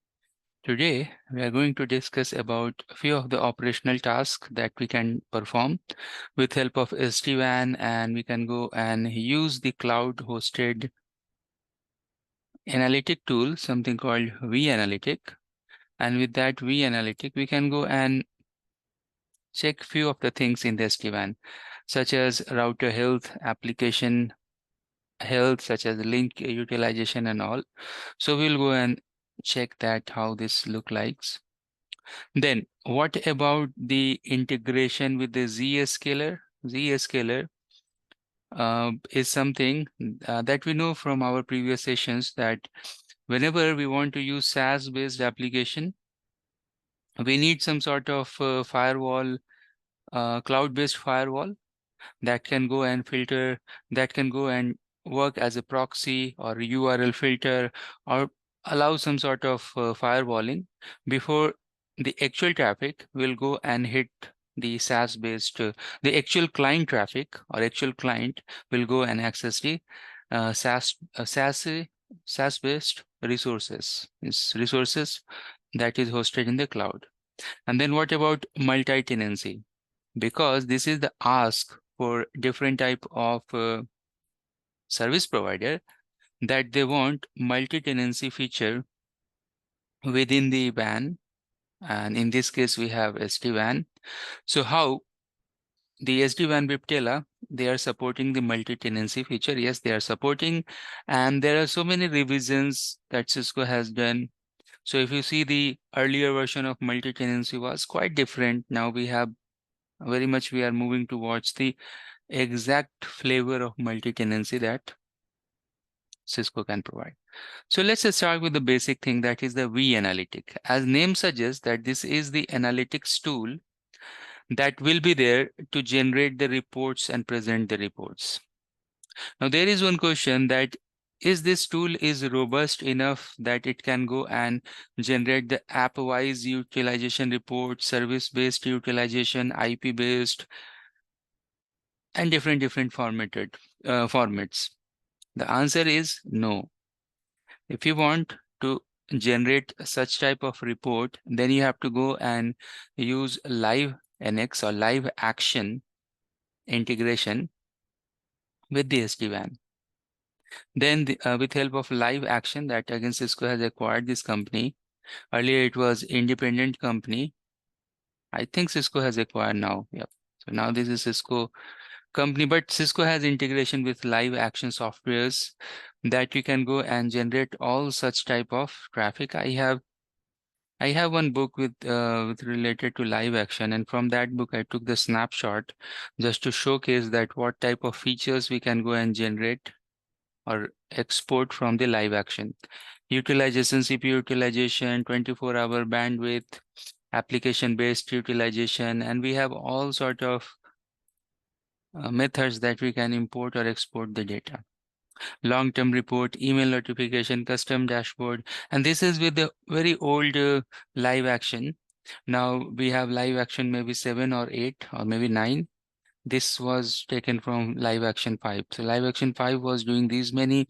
today we are going to discuss about a few of the operational tasks that we can perform with help of SD-WAN, and we can go and use the cloud hosted analytic tool, something called vAnalytic. And with that vAnalytic, we can go and check few of the things in the SD-WAN, such as router health, application health, such as link utilization and all. So we'll go and check that how this look likes. Then what about the integration with the Zscaler? Zscaler is something that we know from our previous sessions that whenever we want to use SaaS-based application, we need some sort of firewall, cloud-based firewall that can go and filter, that can go and work as a proxy or URL filter or allow some sort of firewalling before the actual traffic will go and hit the SaaS based, the actual client traffic or actual client will go and access the SaaS based resources, that is hosted in the cloud. And then what about multi-tenancy? Because this is the ask for different type of service provider, that they want multi-tenancy feature within the WAN, and in this case we have SD-WAN. So how the SD-WAN Viptela, they are supporting the multi-tenancy feature? Yes, they are supporting, and there are so many revisions that Cisco has done. So if you see, the earlier version of multi-tenancy was quite different. Now we have we are moving towards the exact flavor of multi-tenancy that Cisco can provide. So let's just start with the basic thing, that is the vAnalytic. As name suggests, that this is the analytics tool that will be there to generate the reports and present the reports. Now there is one question, that is this tool is robust enough that it can go and generate the app-wise utilization report, service-based utilization, IP-based, and different formats? The answer is no. If you want to generate such type of report, then you have to go and use live NX or live action integration with the SD-WAN. Then with help of live action, that again Cisco has acquired this company. Earlier it was independent company. I think Cisco has acquired now. Yep. So now this is Cisco company, but Cisco has integration with live action softwares that you can go and generate all such type of traffic. I have one book with related to live action, and from that book I took the snapshot just to showcase that what type of features we can go and generate or export from the live action. Utilization, CPU utilization, 24-hour bandwidth, application-based utilization, and we have all sort of methods that we can import or export the data. Long-term report, email notification, custom dashboard, and this is with the very old live action. Now we have live action maybe 7 or 8 or maybe 9. This was taken from live action 5. So live action 5 was doing these many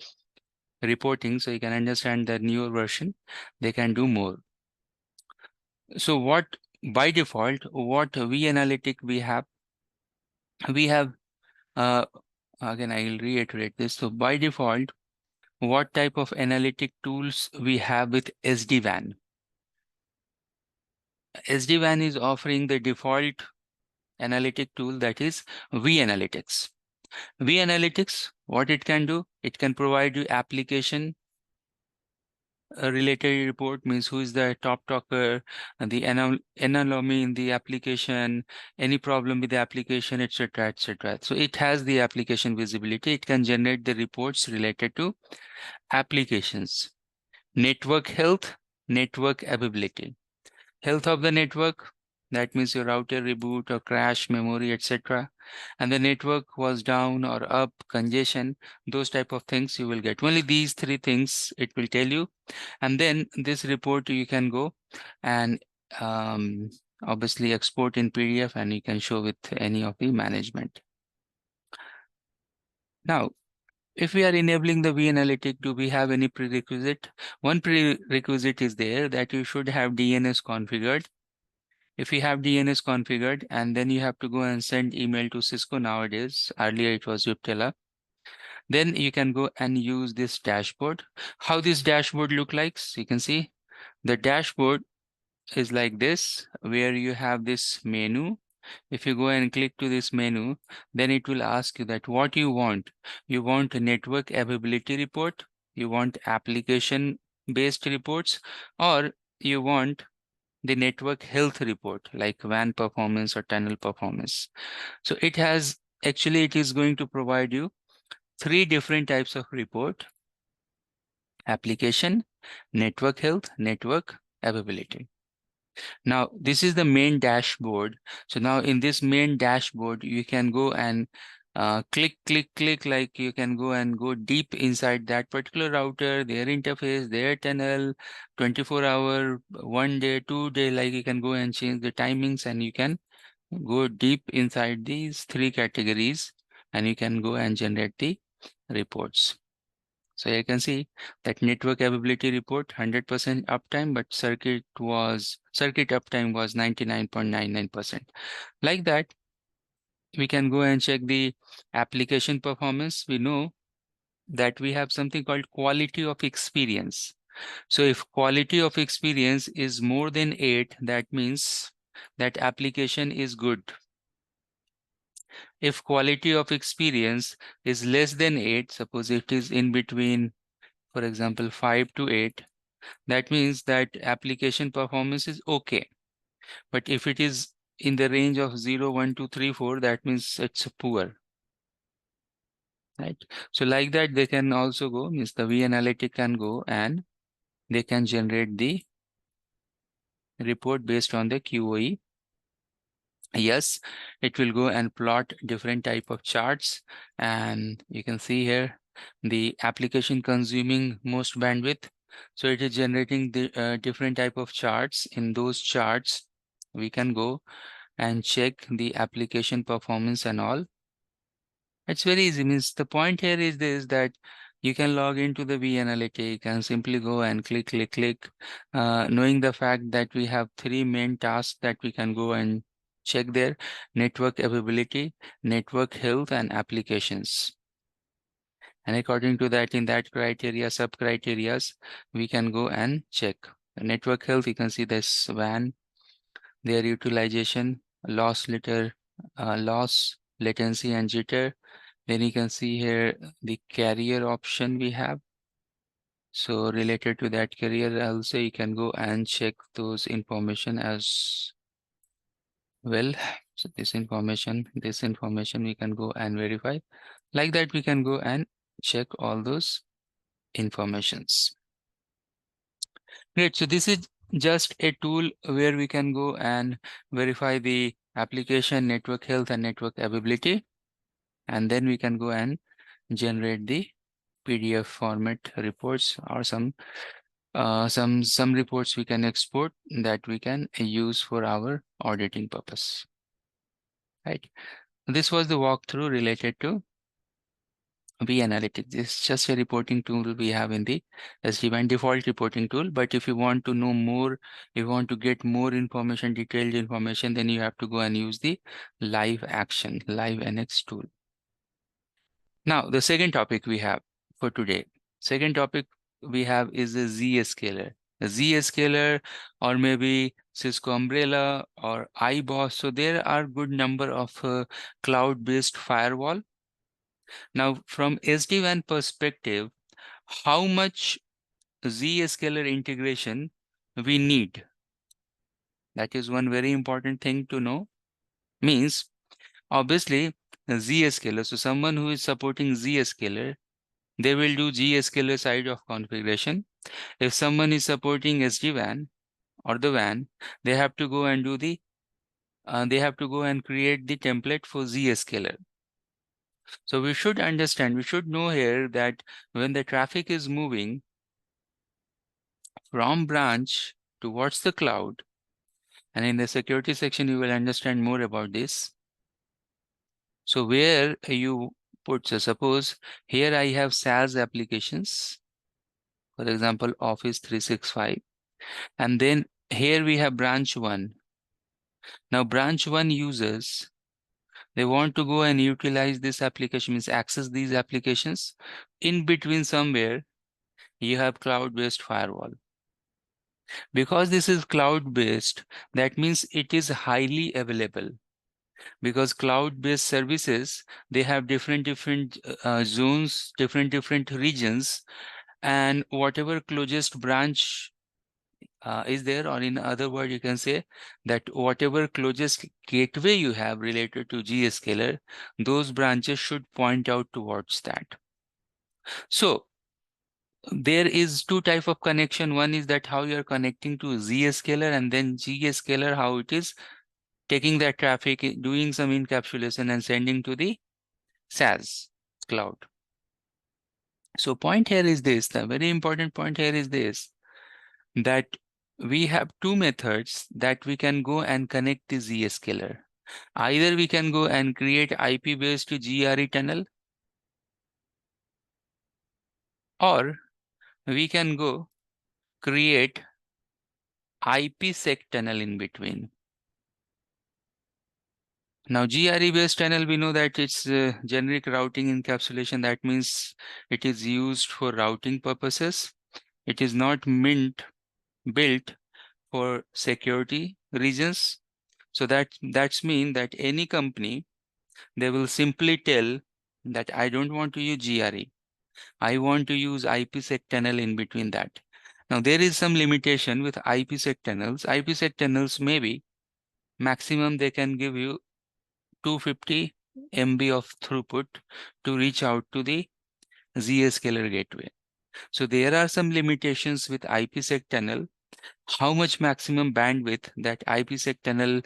reporting, so you can understand that newer version, they can do more. So what by default, what vAnalytic we have again, I'll reiterate this. So by default, what type of analytic tools we have with SD-WAN? SD-WAN is offering the default analytic tool, that is vAnalytics. vAnalytics, what it can do, it can provide you application related report, means who is the top talker, the anomaly in the application, any problem with the application, etc., etc. So it has the application visibility. It can generate the reports related to applications. Network health, network availability. Health of the network, that means your router reboot or crash, memory, etc. And the network was down or up, congestion, those type of things you will get. Only these 3 things it will tell you. And then this report you can go and obviously export in PDF, and you can show with any of the management. Now, if we are enabling the vAnalytic, do we have any prerequisite? One prerequisite is there, that you should have DNS configured. If you have DNS configured, and then you have to go and send email to Cisco nowadays, earlier it was Viptela, then you can go and use this dashboard. How this dashboard look like? So you can see the dashboard is like this, where you have this menu. If you go and click to this menu, then it will ask you that what you want. You want a network availability report, you want application based reports, or you want the network health report like WAN performance or tunnel performance. So it has, actually it is going to provide you 3 different types of report: application, network health, network availability. Now this is the main dashboard. So now in this main dashboard, you can go and click, like you can go deep inside that particular router, their interface, their tunnel, 24-hour, 1 day, 2 day, like you can go and change the timings, and you can go deep inside these 3 categories, and you can go and generate the reports. So you can see that network availability report 100% uptime, but circuit uptime was 99.99%. Like that, we can go and check the application performance. We know that we have something called quality of experience. So if quality of experience is more than 8, that means that application is good. If quality of experience is less than 8, suppose it is in between, for example, 5 to 8, that means that application performance is okay. But if it is in the range of 0, 1, 2, 3, 4, that means it's poor. Right. So like that, they can also go, means the vAnalytic can go and they can generate the report based on the QoE. Yes, it will go and plot different type of charts, and you can see here the application consuming most bandwidth. So it is generating the different type of charts. In those charts, we can go and check the application performance and all. It's very easy. Means the point here is this, that you can log into the vAnalytic and simply go and click, knowing the fact that we have 3 main tasks that we can go and check there: network availability, network health, and applications. And according to that, in that criteria, sub-criterias, we can go and check. The network health, you can see this WAN, their utilization, loss, latency, and jitter. Then you can see here the carrier option we have. So related to that carrier also, you can go and check those information as well. So this information we can go and verify. Like that, we can go and check all those informations. Great. So this is just a tool where we can go and verify the application, network health, and network availability. And then we can go and generate the PDF format reports, or some reports we can export that we can use for our auditing purpose. Right. This was the walkthrough related to vAnalytics. This is just a reporting tool we have in the SD-WAN default reporting tool. But if you want to know more, if you want to get more information, detailed information, then you have to go and use the live NX tool. Now, the second topic we have for today. Second topic we have is the Zscaler. The Zscaler, or maybe Cisco Umbrella or iBoss. So there are good number of cloud-based firewall. Now, from SD-WAN perspective, how much Zscaler integration we need? That is one very important thing to know. Means, obviously, Zscaler. So someone who is supporting Zscaler, they will do Zscaler side of configuration. If someone is supporting SD-WAN or the WAN, they have to go and do the they have to go and create the template for Zscaler. So we should understand, we should know here that when the traffic is moving from branch towards the cloud, and in the security section, you will understand more about this. So where you put, so suppose here I have SaaS applications, for example, Office 365, and then here we have branch 1. Now branch 1 users, they want to go and utilize this application, means access these applications. In between somewhere, you have cloud-based firewall. Because this is cloud-based, that means it is highly available. Because cloud-based services, they have different zones, different regions, and whatever closest branch is there, or in other words, you can say that whatever closest gateway you have related to Zscaler, those branches should point out towards that. So there is 2 types of connection. One is that how you are connecting to Zscaler, and then Zscaler, how it is taking that traffic, doing some encapsulation and sending to the SaaS cloud. So point here is this, the very important point here is this, that we have two methods that we can go and connect the Zscaler. Either we can go and create IP-based GRE tunnel, or we can go create IPsec tunnel in between. Now, GRE-based tunnel, we know that it's generic routing encapsulation. That means it is used for routing purposes. It is not built for security reasons. So that's mean that any company, they will simply tell that I don't want to use GRE. I want to use IPsec tunnel in between that. Now, there is some limitation with IPsec tunnels. IPsec tunnels maybe maximum they can give you 250 MB of throughput to reach out to the Zscaler gateway. So there are some limitations with IPsec tunnel. How much maximum bandwidth that IPsec tunnel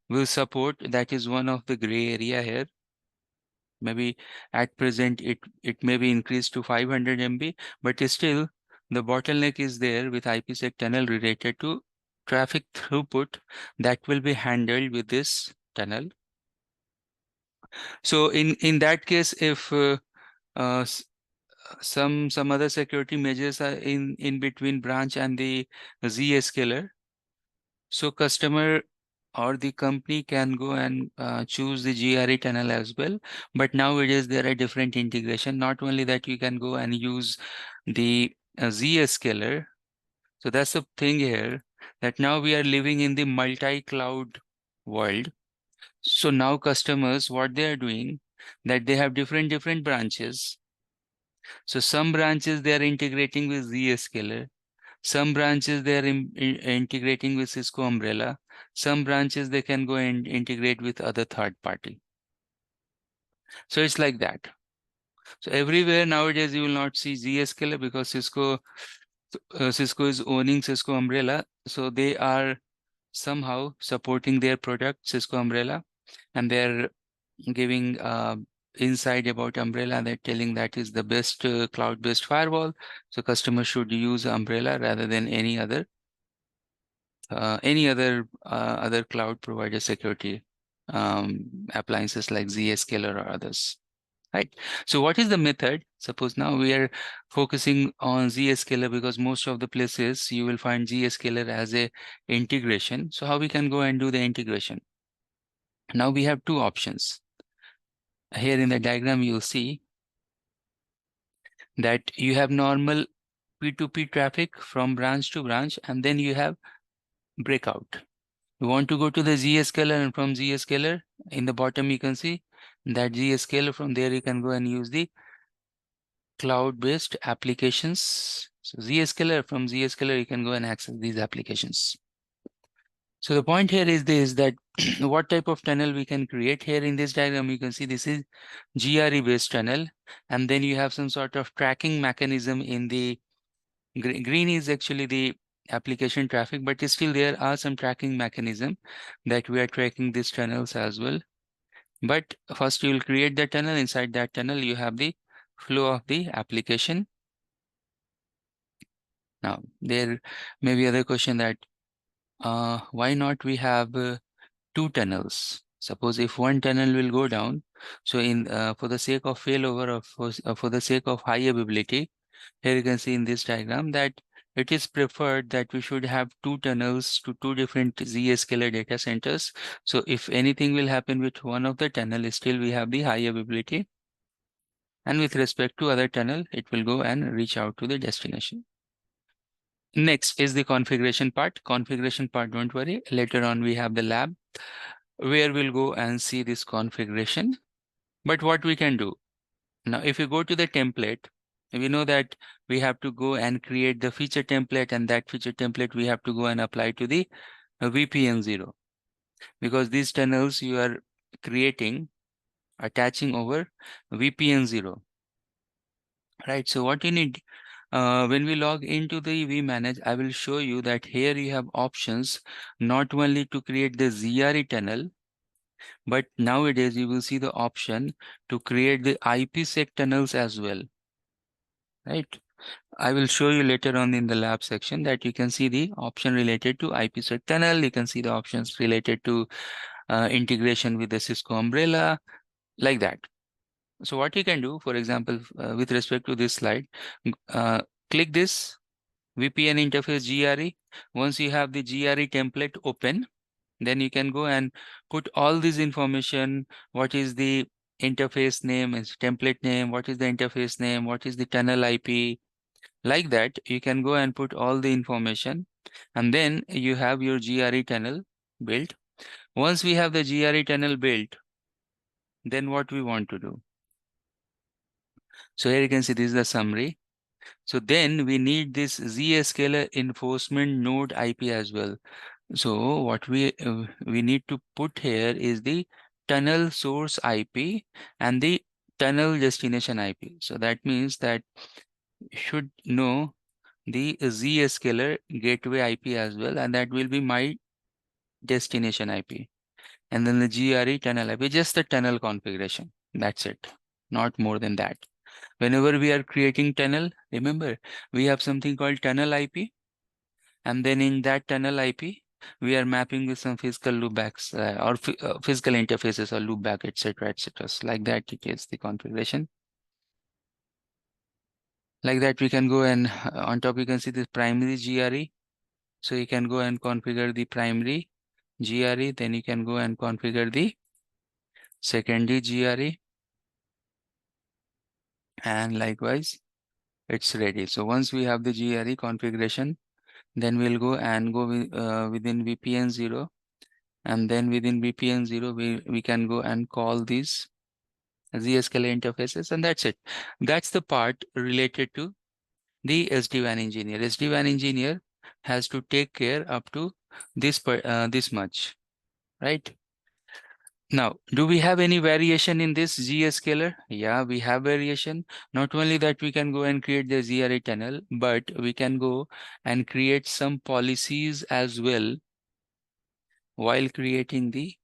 will support, that is one of the gray area here. Maybe at present it may be increased to 500 MB, but still the bottleneck is there with IPsec tunnel related to traffic throughput that will be handled with this tunnel. So in that case, if some other security measures are in between branch and the Zscaler, so customer or the company can go and choose the GRE tunnel as well. But nowadays there are different integration. Not only that, you can go and use the Zscaler. So that's the thing here, that now we are living in the multi-cloud world. So now customers, what they are doing, that they have different branches. So some branches they are integrating with Zscaler. Some branches they are integrating with Cisco Umbrella. Some branches they can go and integrate with other third party. So it's like that. So everywhere nowadays you will not see Zscaler because Cisco is owning Cisco Umbrella. So they are somehow supporting their product Cisco Umbrella, and they're giving insight about Umbrella. They're telling that is the best cloud-based firewall. So customers should use Umbrella rather than any other cloud provider security appliances like Zscaler or others. Right. So what is the method? Suppose now we are focusing on Zscaler because most of the places you will find Zscaler as a integration. So how we can go and do the integration? Now we have two options. Here in the diagram, you'll see that you have normal P2P traffic from branch to branch, and then you have breakout. You want to go to the Zscaler, and from Zscaler, in the bottom you can see that Zscaler. From there you can go and use the cloud-based applications. So Zscaler, from Zscaler you can go and access these applications. So the point here is this, that what type of tunnel we can create. Here in this diagram you can see this is GRE based tunnel, and then you have some sort of tracking mechanism in the green is actually the application traffic, but still there are some tracking mechanism that we are tracking these tunnels as well. But first you will create the tunnel. Inside that tunnel you have the flow of the application. Now there may be other question that why not we have two tunnels? Suppose if one tunnel will go down, so in for the sake of failover or for the sake of high availability, here you can see in this diagram that it is preferred that we should have two tunnels to two different Zscaler data centers. So if anything will happen with one of the tunnel, still we have the high availability. And with respect to other tunnel, it will go and reach out to the destination. Next is the configuration part. Configuration part, don't worry. Later on, we have the lab where we'll go and see this configuration. But what we can do now, if you go to the template, we know that we have to go and create the feature template, and that feature template we have to go and apply to the VPN 0, because these tunnels you are creating, attaching over VPN 0. Right. So what you need when we log into the vManage, I will show you that here you have options not only to create the ZRE tunnel, But nowadays you will see the option to create the IPsec tunnels as well, right? I will show you later on in the lab section that you can see the option related to IPsec tunnel. You can see the options related to integration with the Cisco Umbrella, like that. So what you can do, for example, with respect to this slide, click this VPN interface GRE. Once you have the GRE template open, then you can go and put all this information. What is the interface name, is template name, what is the interface name, what is the tunnel IP, like that. You can go and put all the information, and then you have your GRE tunnel built. Once we have the GRE tunnel built, then what we want to do. So here you can see this is the summary. So then we need this Zscaler enforcement node IP as well. So what we need to put here is the tunnel source IP and the tunnel destination IP. So that means that you should know the Zscaler gateway IP as well, and that will be my destination IP. And then the GRE tunnel IP, just the tunnel configuration. That's it, not more than that. Whenever we are creating tunnel, remember, we have something called tunnel IP. And then in that tunnel IP, we are mapping with some physical loopbacks or physical interfaces or loopback, etc., etc. So like that, it is the configuration. Like that, we can go and on top, you can see this primary GRE. So you can go and configure the primary GRE. Then you can go and configure the secondary GRE. And likewise, it's ready. So once we have the GRE configuration, then we'll go and go within VPN 0. And then within VPN 0, we can go and call these Zscaler interfaces, and that's it. That's the part related to the SD-WAN engineer. SD-WAN engineer has to take care up to this much, right? Now, do we have any variation in this Zscaler? Yeah, we have variation. Not only that, we can go and create the ZRA tunnel, but we can go and create some policies as well while creating the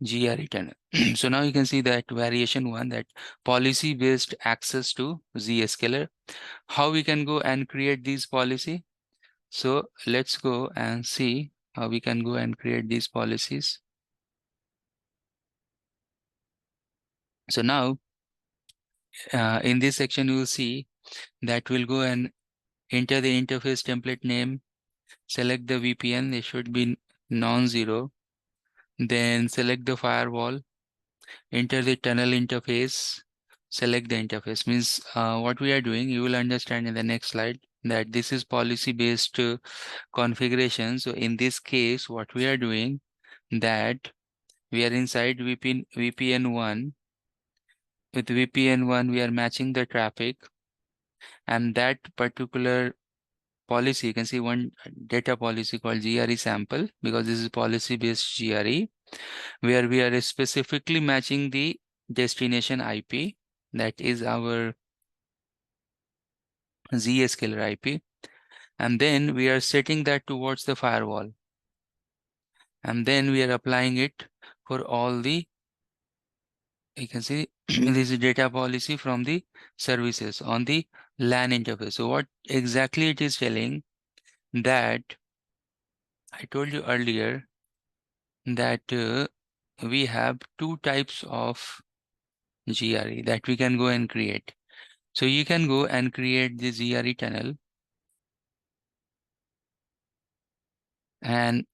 GRE tunnel. So now you can see that variation 1, that policy-based access to Zscaler. How we can go and create these policy? So let's go and see how we can go and create these policies. So now in this section, you will see that we'll go and enter the interface template name, select the VPN, it should be non-zero. Then select the firewall, enter the tunnel interface, select the interface. Means what we are doing, you will understand in the next slide that this is policy-based configuration. So in this case, what we are doing, that we are inside VPN 1. With VPN 1, we are matching the traffic, and that particular policy, you can see one data policy called GRE sample, because this is policy-based GRE, where we are specifically matching the destination IP, that is our Zscaler IP, and then we are setting that towards the firewall, and then we are applying it for all the, you can see this is data policy from the services on the LAN interface. So what exactly it is telling, that I told you earlier that we have 2 types of GRE that we can go and create. So you can go and create the GRE tunnel, and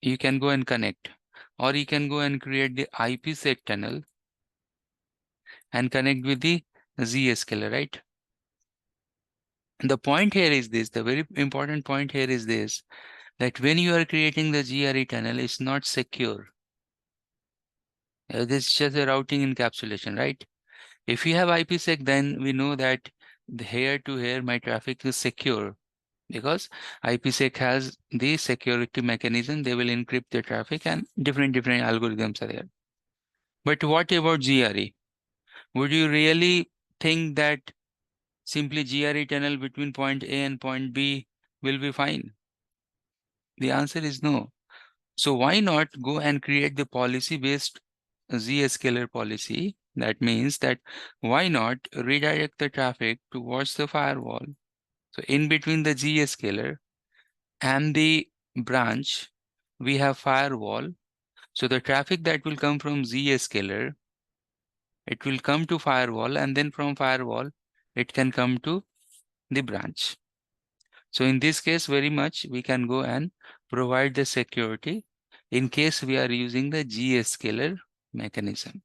you can go and connect, or you can go and create the IPsec tunnel and connect with the Zscaler, right? The point here is this, the very important point here is this, that when you are creating the GRE tunnel, it's not secure. This is just a routing encapsulation, right? If you have IPsec, then we know that the here to here my traffic is secure, because IPsec has the security mechanism. They will encrypt the traffic, and different algorithms are there. But what about GRE? Would you really think that simply GRE tunnel between point A and point B will be fine? The answer is no. So why not go and create the policy-based Zscaler policy. That means that why not redirect the traffic towards the firewall? So in between the Zscaler and the branch, we have firewall. So the traffic that will come from Zscaler, it will come to firewall, and then from firewall, it can come to the branch. So in this case, very much we can go and provide the security in case we are using the Zscaler mechanism.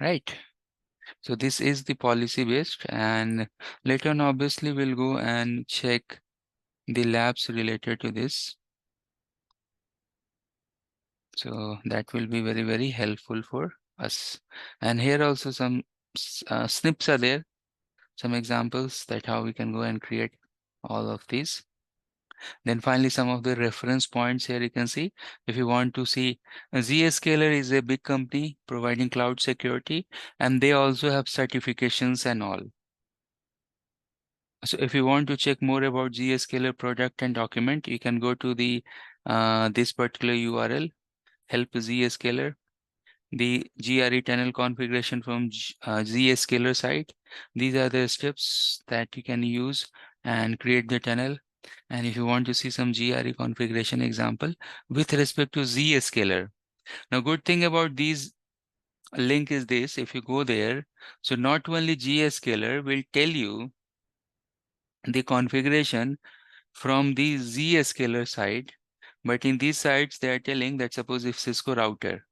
Right. So this is the policy based, and later on, obviously, we'll go and check the labs related to this. So that will be very, very helpful for us. And here also some snips are there, some examples that how we can go and create all of these. Then finally, some of the reference points here you can see. If you want to see, Zscaler is a big company providing cloud security, and they also have certifications and all. So if you want to check more about Zscaler product and document, you can go to the this particular URL, help Zscaler, the GRE tunnel configuration from Zscaler site. These are the steps that you can use and create the tunnel. And if you want to see some GRE configuration example with respect to Zscaler. Now, good thing about these link is this, if you go there, so not only Zscaler will tell you the configuration from the Zscaler side, but in these sites, they are telling that suppose if Cisco router,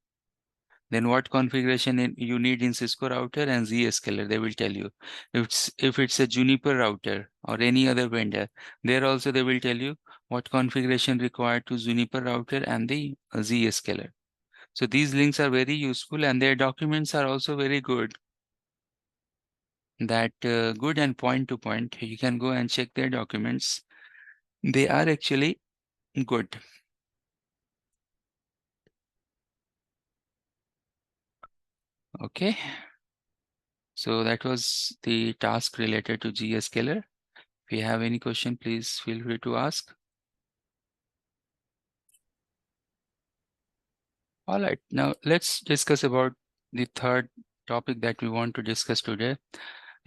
then what configuration you need in Cisco router and Zscaler, they will tell you. If it's a Juniper router or any other vendor, there also they will tell you what configuration required to Juniper router and the Zscaler. So these links are very useful, and their documents are also very good. That good and point to point, you can go and check their documents. They are actually good. Okay. So that was the task related to Zscaler. If you have any question, please feel free to ask. All right, now let's discuss about the third topic that we want to discuss today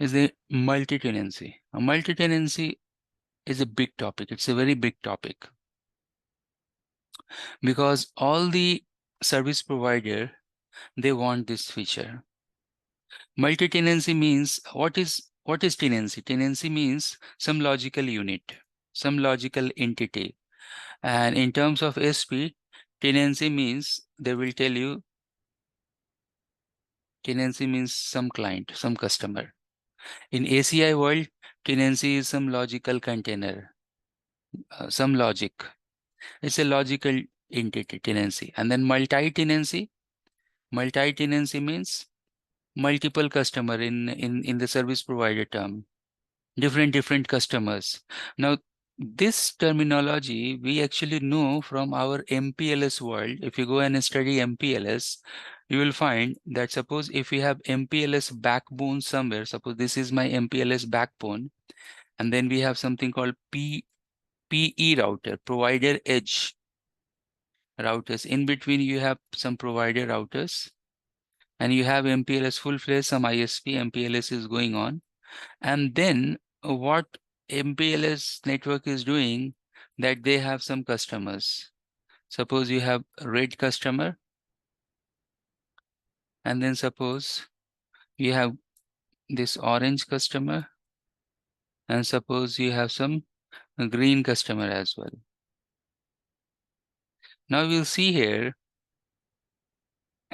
is the multi-tenancy. A multi-tenancy is a big topic. It's a very big topic because all the service provider, they want this feature. Multi-tenancy means what is tenancy? Tenancy means some logical unit, some logical entity. And in terms of SP, tenancy means they will tell you tenancy means some client, some customer. In ACI world, tenancy is some logical container, some logic. It's a logical entity, tenancy. And then multi-tenancy means multiple customer in the service provider term, different customers. Now, this terminology we actually know from our MPLS world. If you go and study MPLS, you will find that suppose if we have MPLS backbone somewhere, suppose this is my MPLS backbone, and then we have something called PE router, provider edge routers. In between, you have some provider routers, and you have MPLS full-fledged, some ISP, MPLS is going on. And then what MPLS network is doing, that they have some customers. Suppose you have a red customer, and then suppose you have this orange customer, and suppose you have some green customer as well. Now we'll see here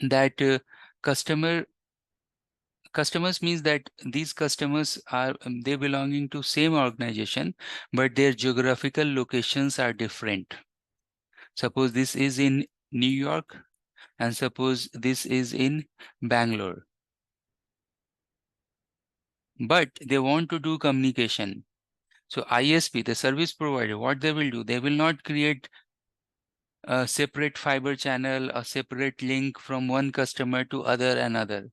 that customers means that these customers are they belonging to same organization, but their geographical locations are different. Suppose this is in New York, and suppose this is in Bangalore. But they want to do communication. So ISP, the service provider, what they will do, they will not create a separate fiber channel, a separate link from one customer to another.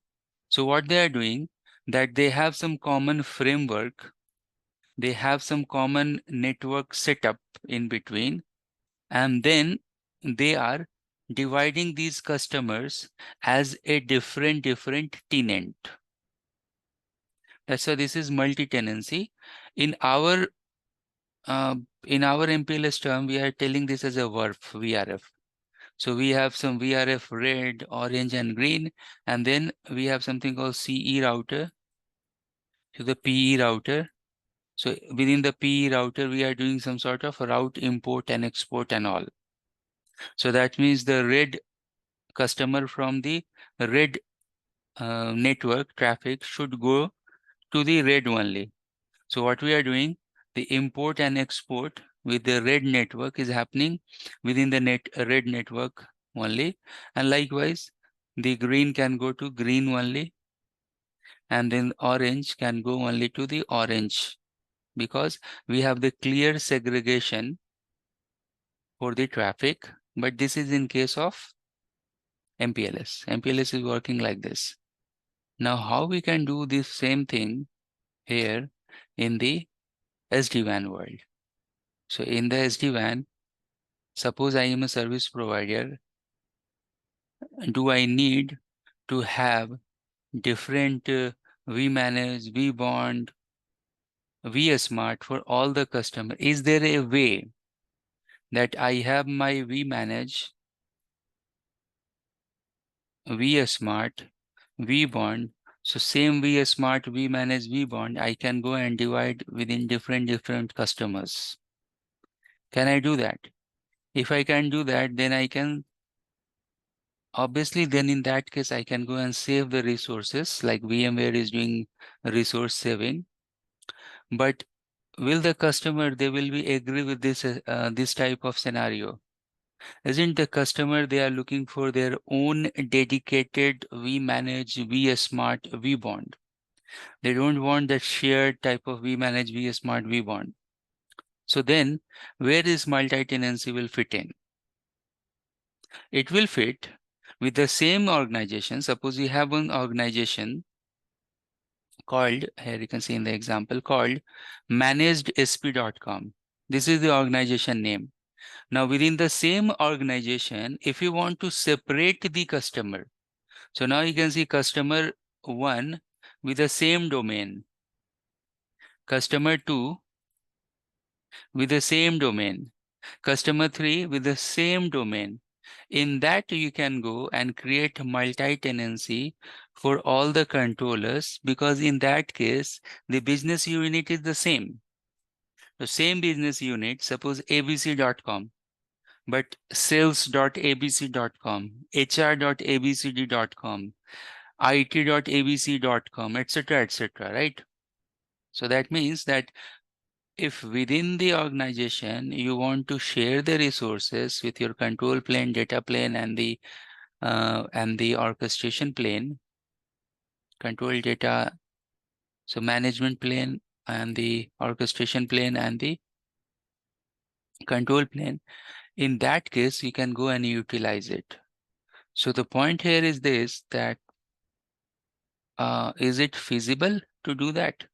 So what they are doing, that they have some common framework, they have some common network setup in between, and then they are dividing these customers as a different tenant. That's why this is multi-tenancy. In our MPLS term, we are telling this as a VRF. So we have some VRF red, orange, and green, and then we have something called CE router to the PE router. So within the PE router, we are doing some sort of route import and export and all. So that means the red customer from the red network traffic should go to the red only. So what we are doing, the import and export with the red network is happening within the red network only. And likewise, the green can go to green only. And then orange can go only to the orange, because we have the clear segregation for the traffic. But this is in case of MPLS. MPLS is working like this. Now, how we can do this same thing here in the SD-WAN world? So in the SD-WAN, suppose I am a service provider. Do I need to have different vManage, vBond, vSmart for all the customer? Is there a way that I have my vManage, vSmart, vBond? So same vSmart, vManage, vBond, I can go and divide within different customers. Can I do that? If I can do that, then I can, obviously, then in that case, I can go and save the resources, like VMware is doing resource saving. But will the customer, they will be agree with this type of scenario? Isn't the customer, they are looking for their own dedicated vManage, vSmart, vBond. They don't want that shared type of vManage, vSmart, vBond. So then, where is multi-tenancy will fit in? It will fit with the same organization. Suppose you have one organization called, here you can see in the example, called managed.sp.com. This is the organization name. Now within the same organization, if you want to separate the customer, so now you can see customer 1 with the same domain, customer 2 with the same domain, customer 3 with the same domain. In that, you can go and create multi-tenancy for all the controllers, because in that case, the business unit is the same. The same business unit, suppose abc.com, but sales.abc.com, hr.abcd.com, it.abc.com, etc., right? So that means that if within the organization you want to share the resources with your control plane, data plane, and the orchestration plane, control data, so management plane and the orchestration plane and the control plane, in that case you can go and utilize it. So the point here is this, that is it feasible to do that?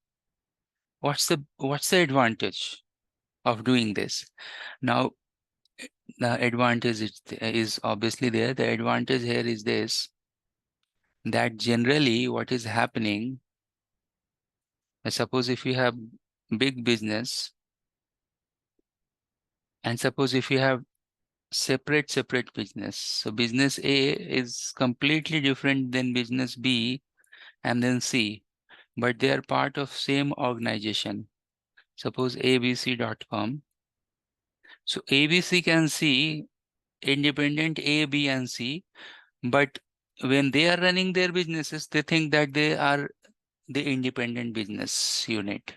What's the advantage of doing this? Now, the advantage is obviously there. The advantage here is this, that generally what is happening, suppose if you have big business, and suppose if you have separate business. So business A is completely different than business B and then C, but they are part of same organization. Suppose abc.com. So ABC can see independent A, B, and C, but when they are running their businesses, they think that they are the independent business unit.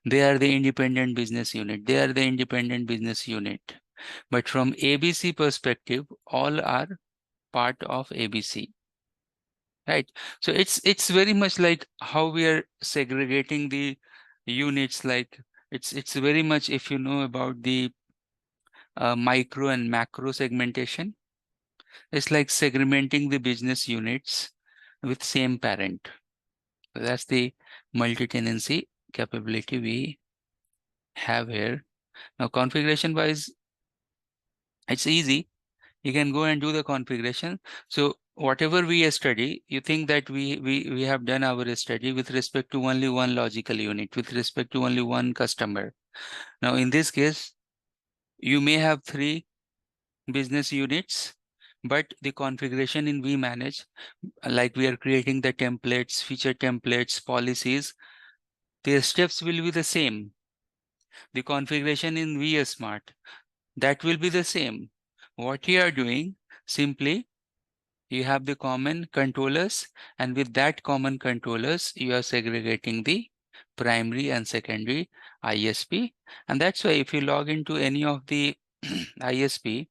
They are the independent business unit. They are the independent business unit. But from ABC perspective, all are part of ABC, right? So it's very much like how we are segregating the units. Like it's very much, if you know about the micro and macro segmentation, it's like segmenting the business units with same parent. So that's the multi-tenancy capability we have here. Now configuration wise, it's easy. You can go and do the configuration. So whatever we study, you think that we have done our study with respect to only one logical unit, with respect to only one customer. Now in this case, you may have 3 business units, but the configuration in vManage, like we are creating the templates, feature templates, policies, the steps will be the same. The configuration in vSmart, that will be the same. What you are doing, simply you have the common controllers, and with that common controllers, you are segregating the primary and secondary ISP. And that's why if you log into any of the ISP,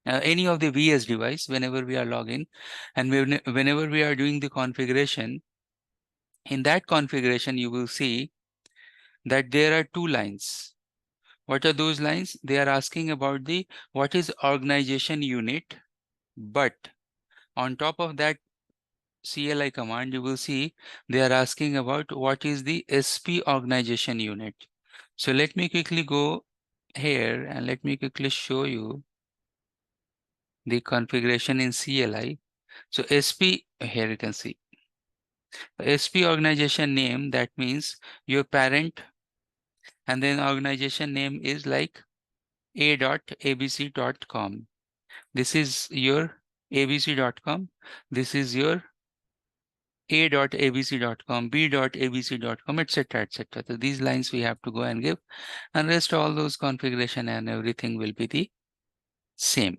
any of the VS device, whenever we are logging, and whenever we are doing the configuration, in that configuration, you will see that there are 2 lines. What are those lines? They are asking about the what is organization unit, but on top of that CLI command, you will see they are asking about what is the SP organization unit. So let me quickly go here and let me quickly show you the configuration in CLI. So SP, here you can see SP organization name, that means your parent, and then organization name is like a.abc.com. This is your abc.com. This is your a.abc.com, b.abc.com, etc., etc. So these lines we have to go and give, and rest all those configuration and everything will be the same.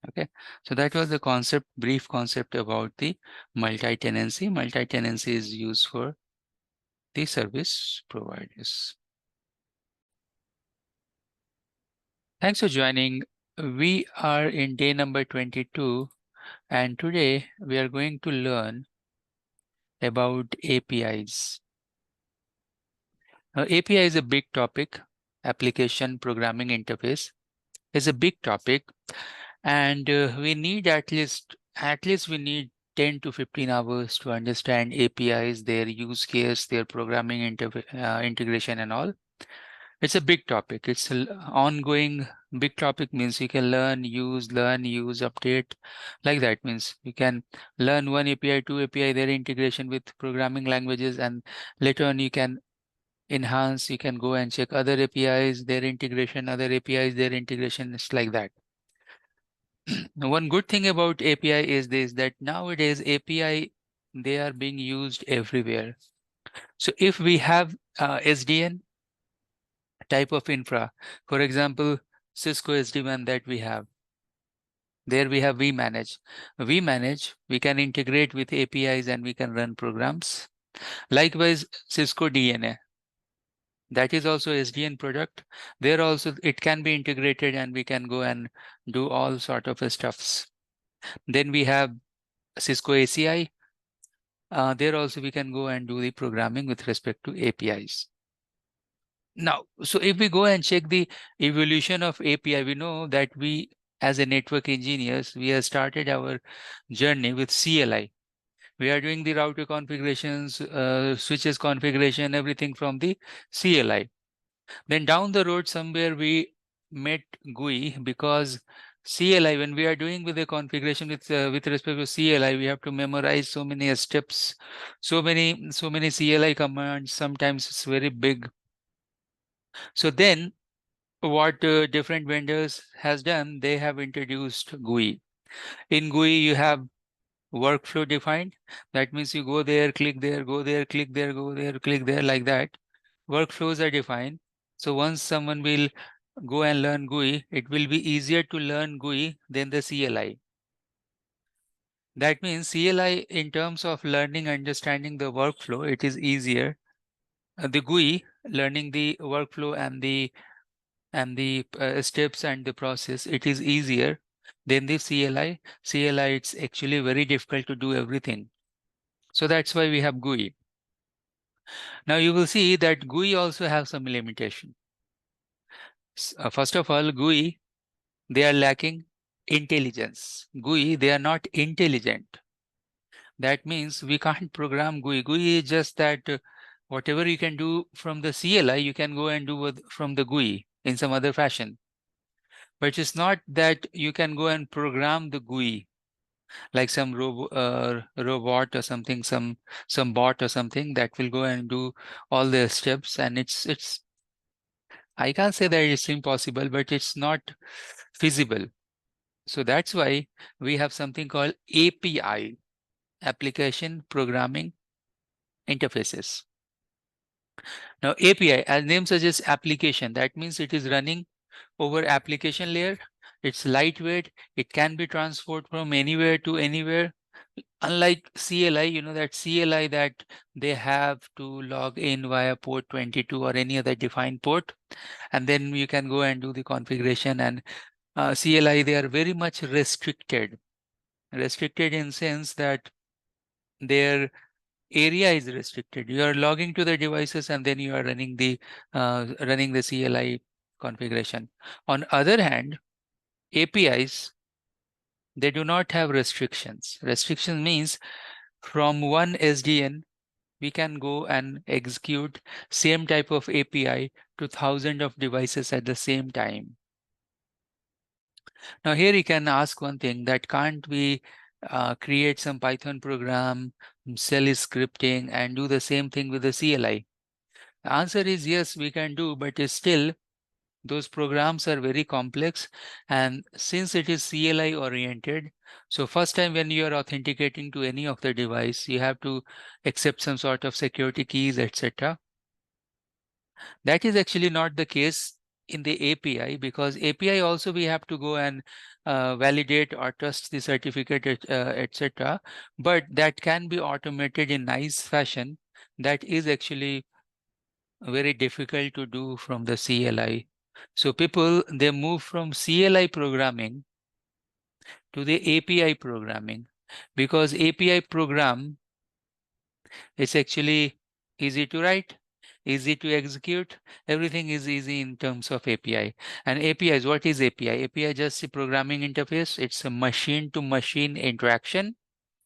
Okay, so that was the concept, brief concept about the multi-tenancy. Multi-tenancy is used for the service providers. Thanks for joining. We are in day number 22, and today we are going to learn about APIs. Now, API is a big topic. Application programming interface is a big topic, and we need at least we need 10 to 15 hours to understand APIs, their use case, their programming integration and all. It's a big topic. It's an ongoing big topic, means you can learn, use, update. Like that means you can learn one API, 2 API, their integration with programming languages, and later on you can enhance, you can go and check other APIs, their integration, other APIs, their integration. It's like that. One good thing about API is this, that nowadays API, they are being used everywhere. So if we have SDN type of infra, for example, Cisco SD-WAN that we have, there we have vManage. vManage, we can integrate with APIs and we can run programs. Likewise, Cisco DNA, that is also SDN product. There also it can be integrated and we can go and do all sort of stuffs. Then we have Cisco ACI. There also we can go and do the programming with respect to APIs. Now, so if we go and check the evolution of API, we know that we, as a network engineers, we have started our journey with CLI. We are doing the router configurations, switches configuration, everything from the CLI. Then down the road somewhere we met GUI, because CLI, when we are doing with the configuration with respect to CLI, we have to memorize so many steps, so many CLI commands. Sometimes it's very big. So then what different vendors has done, they have introduced GUI. In GUI, you have workflow defined. That means you go there, click there, go there, click there, go there, click there, like that. Workflows are defined. So once someone will go and learn GUI, it will be easier to learn GUI than the CLI. That means CLI, in terms of learning, understanding the workflow, it is easier. The GUI, learning the workflow and the steps and the process, it is easier than the CLI. CLI, it's actually very difficult to do everything. So that's why we have GUI. Now you will see that GUI also have some limitation. First of all, GUI, they are lacking intelligence. GUI, they are not intelligent. That means we can't program GUI. GUI is just that whatever you can do from the CLI, you can go and do from the GUI in some other fashion. but it's not that you can go and program the GUI like some robot or something, some bot or something that will go and do all the steps. And it's I can't say that it's impossible, but it's not feasible. So that's why we have something called API, Application Programming Interfaces. Now API, as name suggests, application, that means it is running over application layer. It's lightweight. It can be transferred from anywhere to anywhere. Unlike CLI, you know that CLI that they have to log in via port 22 or any other defined port, and then you can go and do the configuration. And CLI, they are very much restricted. Restricted in sense that their area is restricted. You are logging to the devices and then you are running the CLI configuration. On other hand, APIs, they do not have restrictions. Restriction means from one SDN, we can go and execute same type of API to thousands of devices at the same time. Now here you can ask one thing, that can't we create some Python program, shell scripting, and do the same thing with the CLI? The answer is yes, we can do, but still those programs are very complex. And since it is CLI oriented, so first time when you are authenticating to any of the device, you have to accept some sort of security keys, etc. That is actually not the case in the API, because API also we have to go and validate or trust the certificate, etc. But that can be automated in nice fashion. That is actually very difficult to do from the CLI. So people, they move from CLI programming to the API programming, because API program is actually easy to write, easy to execute. Everything is easy in terms of API. And APIs, what is API? API is just a programming interface. It's a machine-to-machine interaction.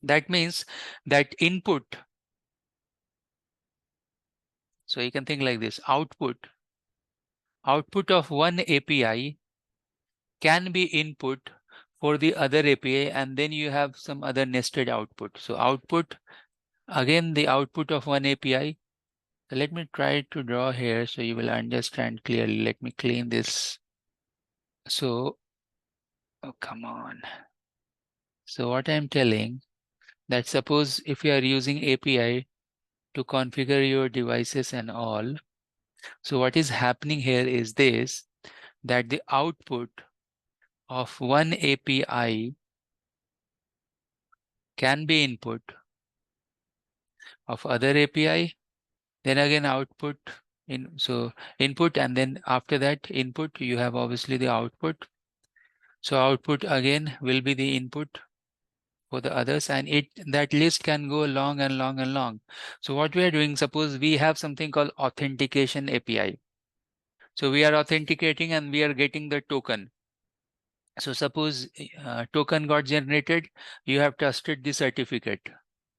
That means that input, so you can think like this, output of one API can be input for the other API, and then you have some other nested output. So output, again, the output of one API. So let me try to draw here so you will understand clearly. Let me clean this. So, oh, come on. So what I'm telling, that suppose if you are using API to configure your devices and all, so what is happening here is this, that the output of one API can be input of other API, then again output so input, and then after that input you have obviously the output. So output again will be the input for the others, and that list can go long and long and long. So what we are doing, suppose we have something called authentication API. So we are authenticating and we are getting the token. So suppose token got generated, you have trusted the certificate.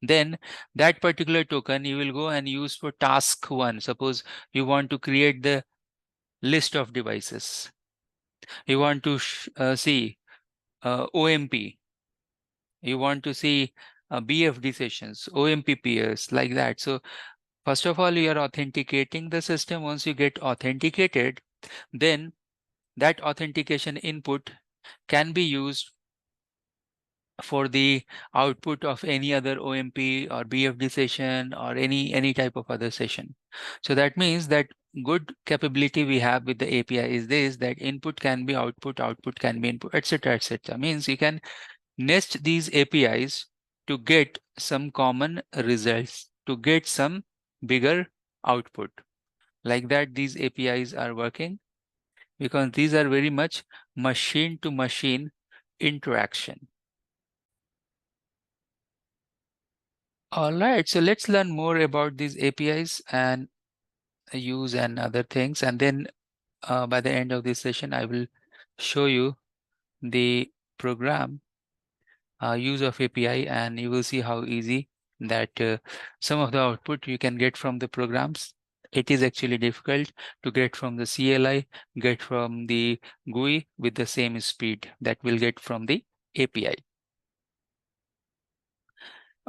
Then that particular token you will go and use for task 1. Suppose you want to create the list of devices. You want to see OMP. You want to see BFD sessions, OMP peers, like that. So first of all, you are authenticating the system. Once you get authenticated, then that authentication input can be used for the output of any other OMP or BFD session or any type of other session. So that means that good capability we have with the API is this, that input can be output, output can be input, etc., etc. Means you can nest these APIs to get some common results, to get some bigger output. Like that, these APIs are working because these are very much machine-to-machine interaction. All right, so let's learn more about these APIs and use and other things. And then by the end of this session, I will show you the program use of API, and you will see how easy that some of the output you can get from the programs. It is actually difficult to get from the CLI, get from the GUI with the same speed that we'll get from the API.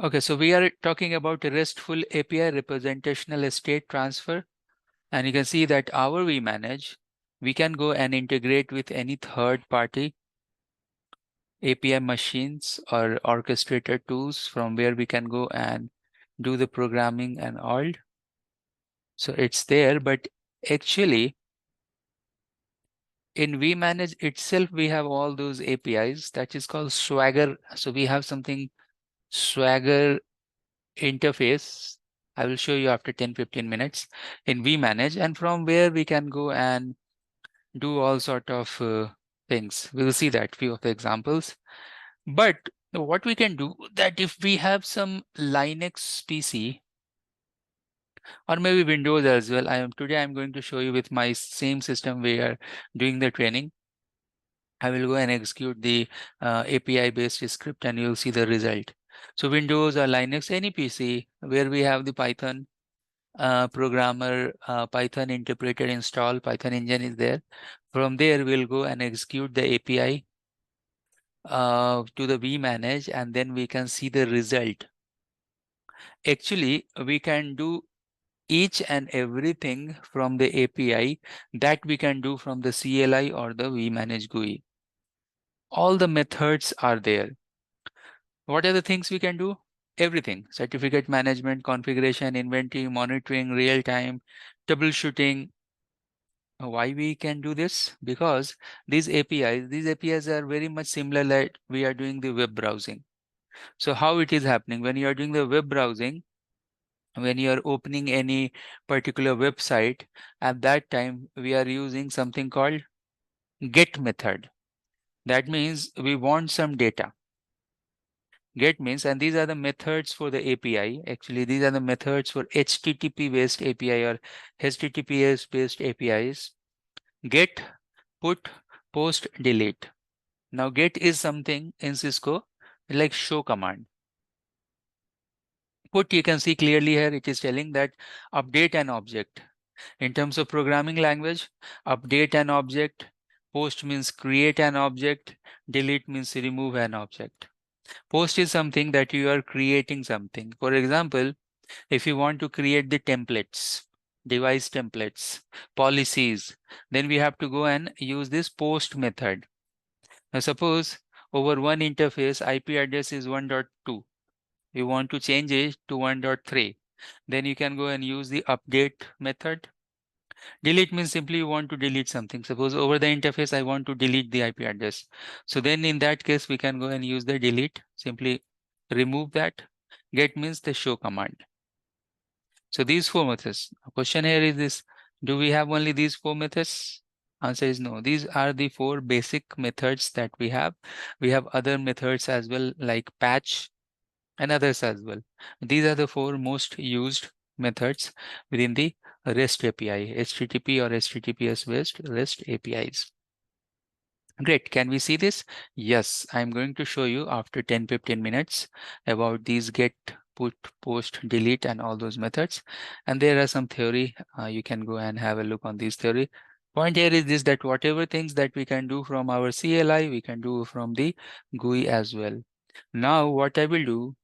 Okay, so we are talking about a RESTful API representational state transfer. And you can see that our vManage, we can go and integrate with any third-party API machines or orchestrator tools from where we can go and do the programming and all. So it's there, but actually in vManage itself, we have all those APIs that is called Swagger. So we have something Swagger interface. I will show you after 10-15 minutes in vManage, and from where we can go and do all sort of things. We will see that few of the examples. But what we can do that if we have some Linux PC or maybe Windows as well. Today I'm going to show you with my same system we are doing the training. I will go and execute the API based script and you'll see the result. So Windows or Linux, any PC where we have the Python programmer, Python interpreter installed, Python engine is there. From there, we'll go and execute the API to the vManage, and then we can see the result. Actually, we can do each and everything from the API that we can do from the CLI or the vManage GUI. All the methods are there. What are the things we can do? Everything: certificate management, configuration, inventory, monitoring, real time, troubleshooting. Why we can do this? Because these APIs are very much similar like we are doing the web browsing. So how it is happening when you are doing the web browsing, when you are opening any particular website, at that time we are using something called get method. That means we want some data. Get means, and these are the methods for the API. Actually, these are the methods for HTTP based API or HTTPS based APIs. Get, put, post, delete. Now get is something in Cisco like show command. Put, you can see clearly here, it is telling that update an object. In terms of programming language, update an object, post means create an object, delete means remove an object. Post is something that you are creating something. For example, if you want to create the templates, device templates, policies, then we have to go and use this post method. Now suppose over one interface IP address is 1.2. You want to change it to 1.3. Then you can go and use the update method. Delete means simply you want to delete something. Suppose over the interface, I want to delete the IP address. So then in that case, we can go and use the delete, simply remove that. Get means the show command. So these four methods. The question here is this: do we have only these four methods? Answer is no. These are the four basic methods that we have. We have other methods as well, like patch and others as well. These are the four most used methods within the REST API, HTTP or HTTPS based REST APIs. Great. Can we see this? Yes, I'm going to show you after 10-15 minutes about these get, put, post, delete, and all those methods. And there are some theory. You can go and have a look on this theory. Point here is this, that whatever things that we can do from our CLI, we can do from the GUI as well. Now, what I will do,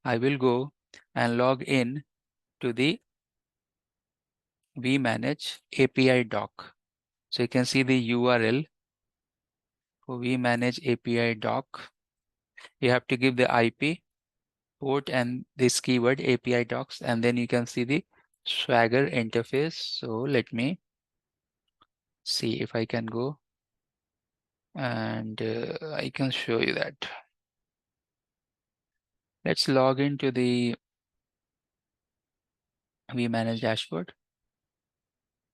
I will go and log in to the vManage API doc. So you can see the URL for vManage API doc. You have to give the IP, port, and this keyword API docs, and then you can see the Swagger interface. So let me see if I can go and I can show you that. Let's log into the vManage dashboard,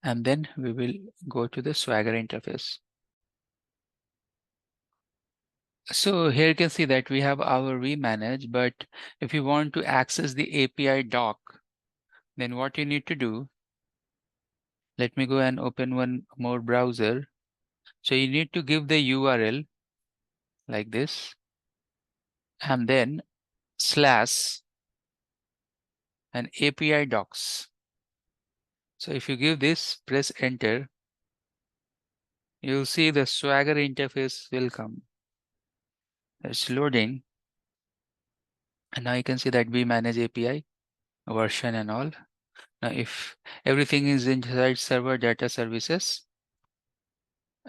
and then we will go to the Swagger interface. So here you can see that we have our vManage, but if you want to access the API doc, then what you need to do, let me go and open one more browser. So you need to give the URL like this, and then / and API docs. So if you give this, press enter, you'll see the Swagger interface will come. It's loading. And now you can see that vManage API version and all. Now if everything is inside server data services,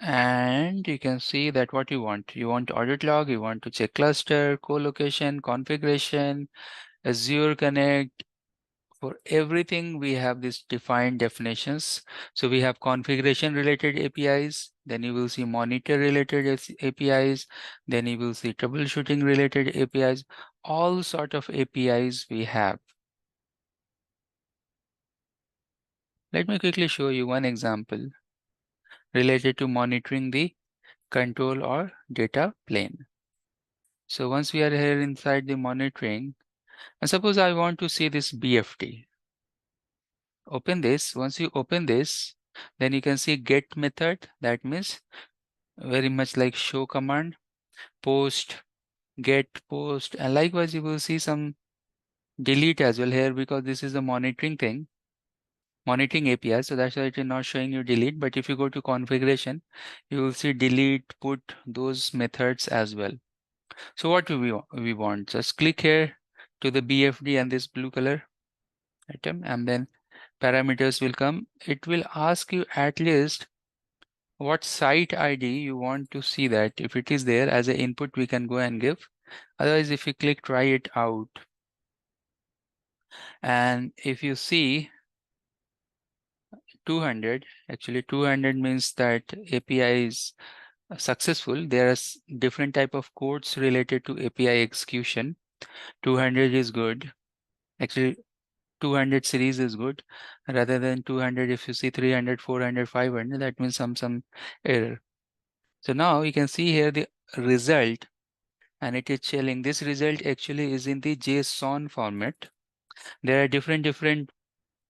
and you can see that what you want audit log, you want to check cluster, co-location, configuration, Azure Connect. For everything, we have these defined definitions. So we have configuration related APIs, then you will see monitor related APIs, then you will see troubleshooting related APIs, all sort of APIs we have. Let me quickly show you one example related to monitoring the control or data plane. So once we are here inside the monitoring, and suppose I want to see this BFT. Open this. Once you open this, then you can see get method. That means very much like show command, post, get, post, and likewise you will see some delete as well here because this is the monitoring thing, monitoring API. So that's why it is not showing you delete. But if you go to configuration, you will see delete, put, those methods as well. So what do we want? Just click here to the BFD and this blue color item, and then parameters will come. It will ask you at least what site ID you want to see that. If it is there as an input, we can go and give. Otherwise, if you click try it out, and if you see 200, actually 200 means that API is successful. There are different type of codes related to API execution. 200 is good. Actually, 200 series is good rather than 200. If you see 300, 400, 500, that means some error. So now you can see here the result, and it is showing this result actually is in the JSON format. There are different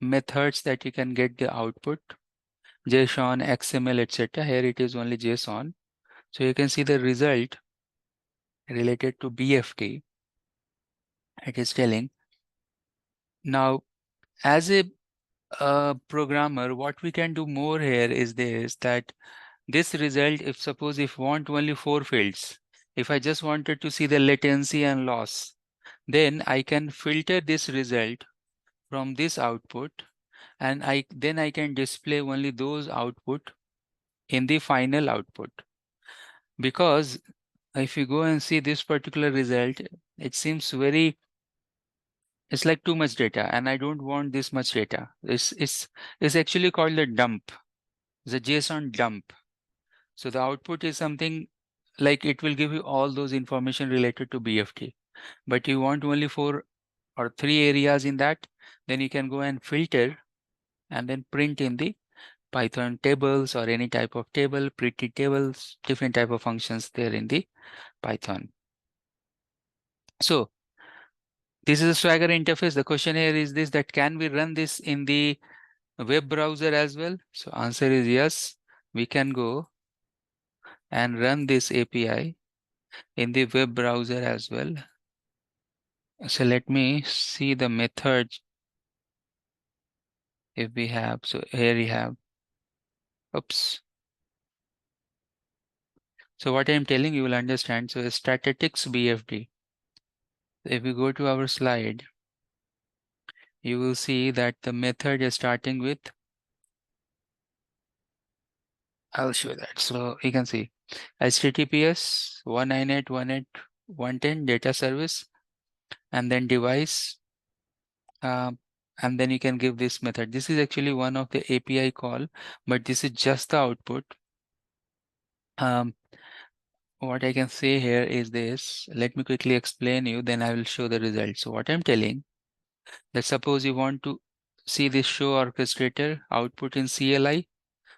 methods that you can get the output, JSON, XML, etc. Here it is only JSON. So you can see the result related to BFT. It is telling. Now, as a programmer, what we can do more here is this, that this result, if suppose if want only 4 fields, if I just wanted to see the latency and loss, then I can filter this result from this output, and then I can display only those output in the final output. Because if you go and see this particular result, it seems it's like too much data, and I don't want this much data. It's actually called a dump, the JSON dump. So the output is something like it will give you all those information related to BFT, but you want only 4 or 3 areas in that, then you can go and filter and then print in the Python tables or any type of table, pretty tables, different type of functions there in the Python. So this is a Swagger interface. The question here is this, that can we run this in the web browser as well? So answer is yes, we can go and run this API in the web browser as well. So let me see the methods if we have. So here we have, oops. So what I'm telling you will understand. So statistics BFD. If we go to our slide, you will see that the method is starting with, I'll show that. So you can see HTTPS 198.168.110 data service, and then device, and then you can give this method. This is actually one of the API call, but this is just the output. What I can say here is this. Let me quickly explain you, then I will show the results. So what I'm telling, that suppose you want to see this show orchestrator output in CLI.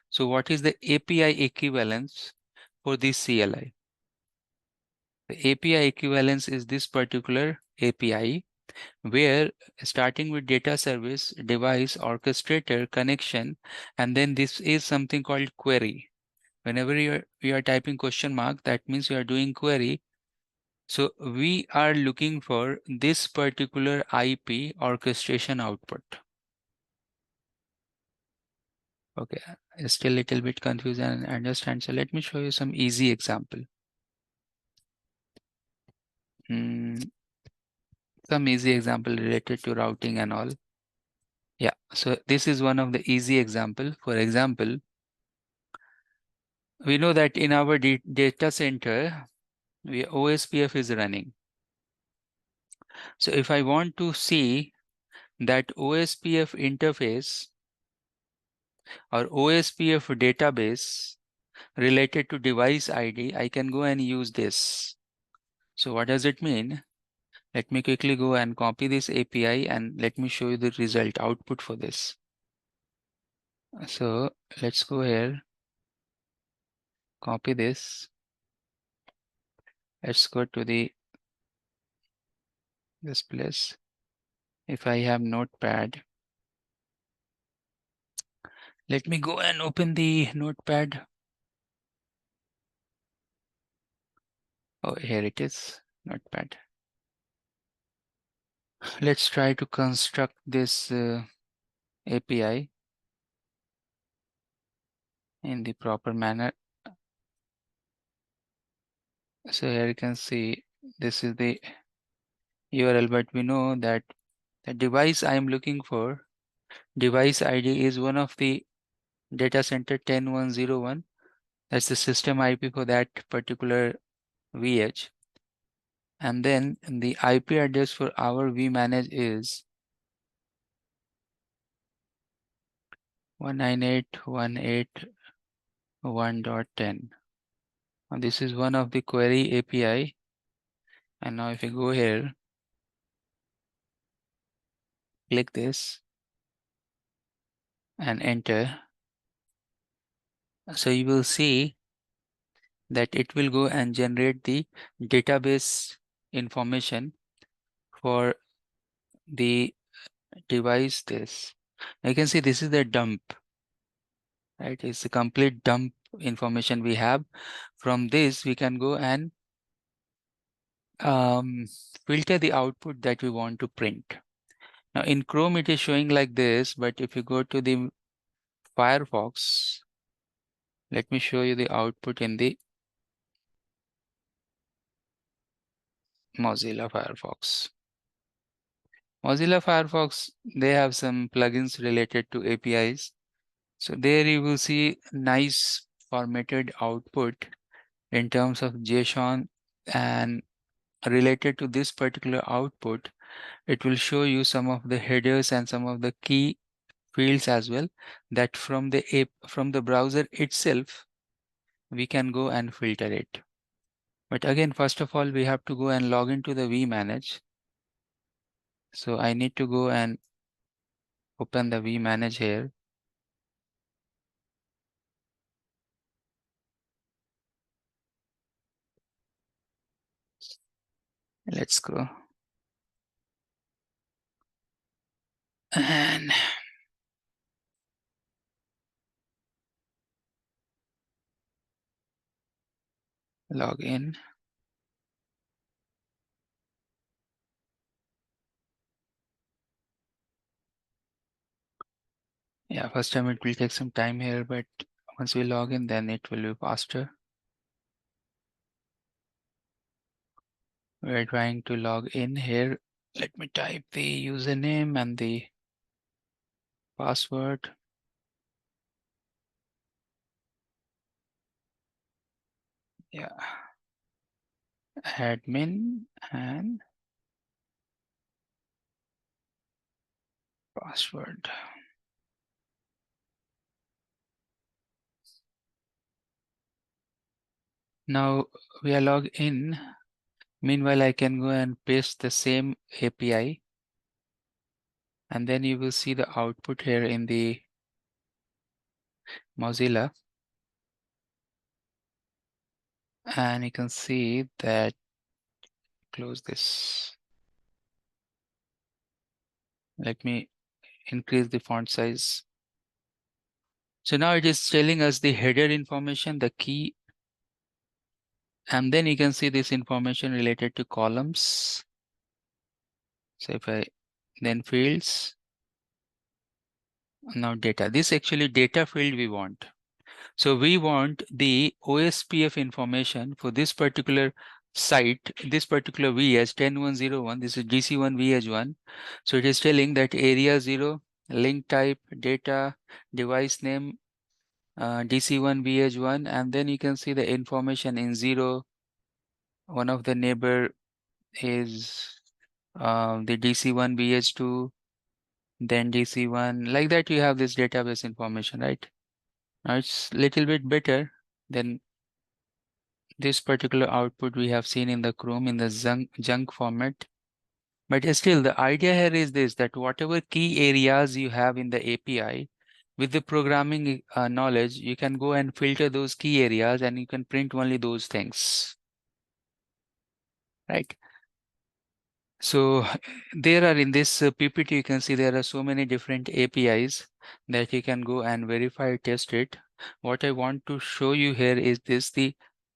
So what is the API equivalence for this CLI? The API equivalence is this particular API, where starting with data service, device, orchestrator, connection, and then this is something called query. Whenever you are typing question mark, that means you are doing query. So we are looking for this particular IP orchestration output. Okay, still a little bit confused and understand. So let me show you some easy example. Some easy example related to routing and all. Yeah, so this is one of the easy example. For example, we know that in our data center, OSPF is running. So if I want to see that OSPF interface or OSPF database related to device ID, I can go and use this. So what does it mean? Let me quickly go and copy this API and let me show you the result output for this. So let's go here, copy this. Let's go to this place. If I have notepad, let me go and open the notepad. Oh, here it is, notepad. Let's try to construct this API in the proper manner. So here you can see this is the URL, but we know that the device I am looking for, device ID is one of the data center 10101. That's the system IP for that particular vEdge. And then the IP address for our vManage is 198.181.10. Now this is one of the query API. And now if you go here, click this and enter. So you will see that it will go and generate the database information for the device this. Now you can see this is the dump, right? It's a complete dump information we have. From this, we can go and filter the output that we want to print. Now in Chrome, it is showing like this, but if you go to the Firefox, let me show you the output in the Mozilla Firefox. Mozilla Firefox, they have some plugins related to APIs. So there you will see nice formatted output in terms of JSON, and related to this particular output, it will show you some of the headers and some of the key fields as well, that from the browser itself, we can go and filter it. But again, first of all, we have to go and log into the vManage. So I need to go and open the vManage here. Let's go. And log in. Yeah, first time it will take some time here, but once we log in, then it will be faster. We're trying to log in here. Let me type the username and the password. Yeah. Admin and password. Now we are logged in. Meanwhile, I can go and paste the same API. And then you will see the output here in the Mozilla. And you can see that, close this. Let me increase the font size. So now it is telling us the header information, the key, and then you can see this information related to columns. So if I then fields, Now data, this actually data field we want. So we want the OSPF information for this particular site, this particular vEdge 10101, this is DC1 vEdge 1. So it is telling that area 0, link type, data, device name, DC1 vEdge 1, and then you can see the information in 0. One of the neighbor is the DC1 vEdge 2, then DC1, like that you have this database information, right? Now it's little bit better than this particular output we have seen in the Chrome in the junk format. But still the idea here is this, that whatever key areas you have in the API, with the programming knowledge, you can go and filter those key areas and you can print only those things, right? So there are in this PPT, you can see there are so many different APIs that you can go and verify, test it. What I want to show you here is this, the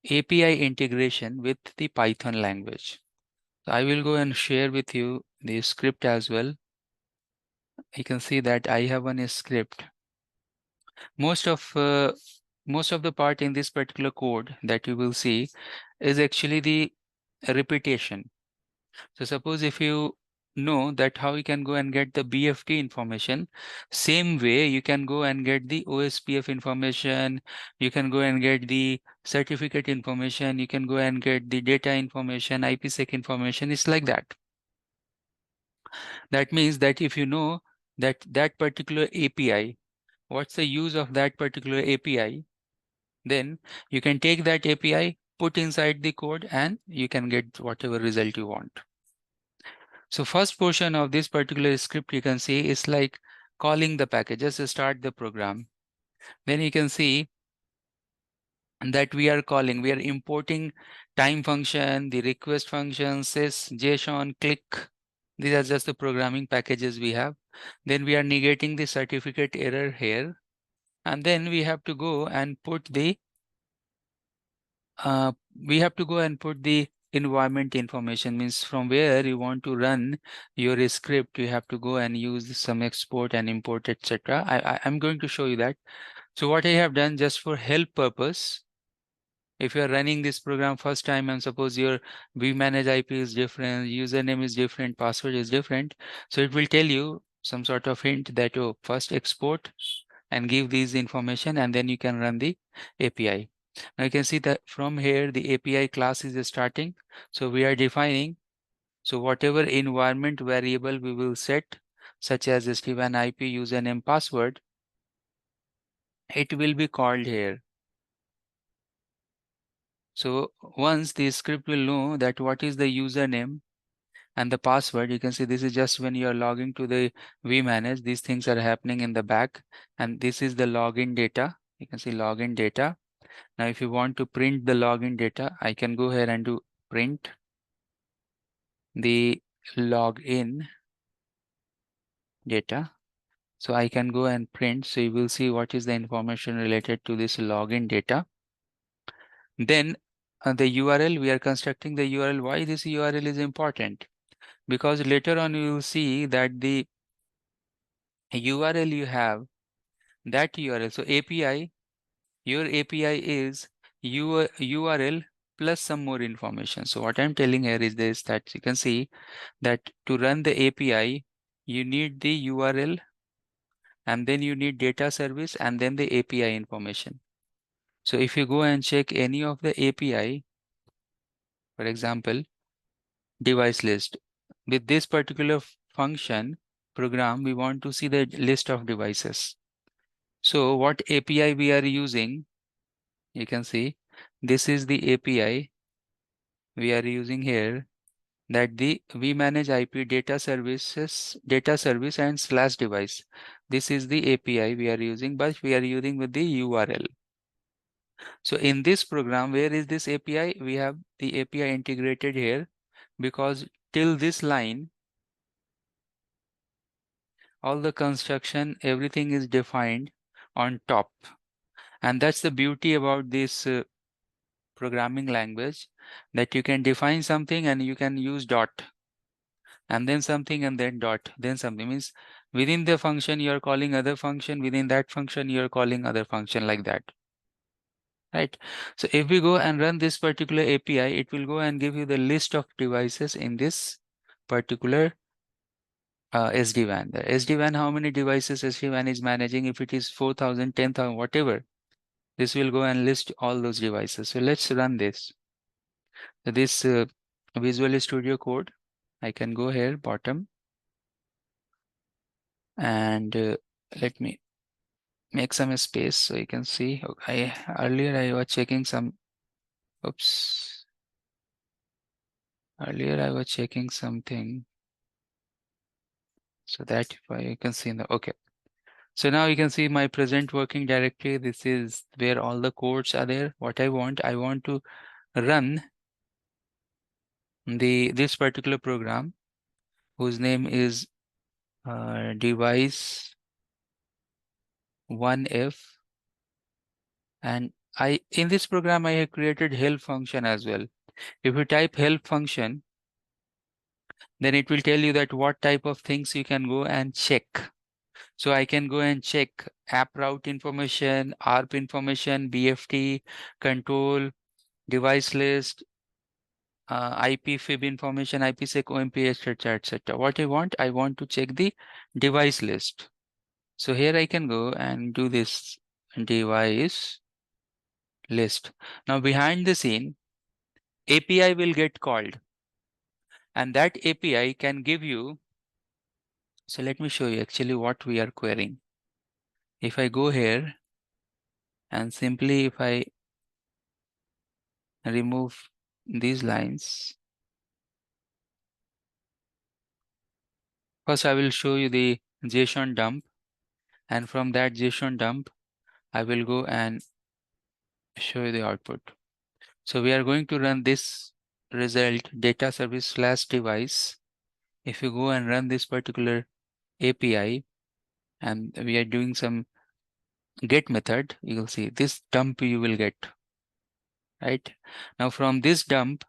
API integration with the Python language. So I will go and share with you the script as well. You can see that I have one script. Most of the part in this particular code that you will see is actually the repetition. So suppose if you know that how you can go and get the BFT information, same way you can go and get the OSPF information, you can go and get the certificate information, you can go and get the data information, IPsec information. It's like that. That means that if you know that that particular API, what's the use of that particular API, then you can take that API, put inside the code, and you can get whatever result you want. So first portion of this particular script you can see is like calling the package, just start the program. Then you can see that we are importing time function, the request function, sys, JSON, click. These are just the programming packages we have. Then we are negating the certificate error here. And then we have to go and put the environment information, means from where you want to run your script, you have to go and use some export and import, etc. I'm going to show you that. So what I have done, just for help purpose, if you are running this program first time and suppose your vManage IP is different, username is different, password is different, so it will tell you some sort of hint that, oh, first export and give these information and then you can run the API. Now you can see that from here the API class is starting. So we are defining, so whatever environment variable we will set, such as SD-WAN IP, username, password, it will be called here. So once the script will know that what is the username and the password, you can see this is just when you are logging to the vManage, these things are happening in the back, and this is the login data. You can see login data. Now if you want to print the login data, I can go here and do print the login data. So I can go and print, so you will see what is the information related to this login data. Then the URL, we are constructing the URL. Why this URL is important? Because later on you will see that the URL you have, that URL, so API, your API is URL plus some more information. So what I'm telling here is this, that you can see that to run the API, you need the URL and then you need data service and then the API information. So if you go and check any of the API, for example, device list, with this particular function program, we want to see the list of devices. So what API we are using, you can see this is the API we are using here, that the vManage IP data service and / device. This is the API we are using, but we are using with the URL. So in this program, where is this API? We have the API integrated here, because till this line, all the construction, everything is defined on top. And that's the beauty about this programming language, that you can define something and you can use dot, and then something and then dot, then something. Means Within the function, you are calling other function. Within that function, you are calling other function, like that. Right. So if we go and run this particular API, it will go and give you the list of devices in this particular SD-WAN. The SD-WAN, how many devices SD-WAN is managing? If it is 4,000, 10,000, whatever, this will go and list all those devices. So let's run this. So this Visual Studio Code, I can go here, bottom, and let me make some space so you can see. Earlier I was checking some, oops. Earlier I was checking something so that you can see in the, okay. So now you can see my present working directory. This is where all the codes are there. What I want to run this particular program whose name is device 1F, and in this program I have created help function as well. If you type help function, then it will tell you that what type of things you can go and check. So I can go and check app route information, ARP information, BFT, control, device list, IP fib information, IPsec, OMP, etc., etc. What I want to check the device list. So here I can go and do this device list. Now behind the scene, API will get called, and that API can give you. So let me show you actually what we are querying. If I go here and simply if I remove these lines, first I will show you the JSON dump, and from that JSON dump I will go and show you the output. So we are going to run this result data service slash device. If you go and run this particular API and we are doing some get method, you will see this dump you will get. Right now from this dump,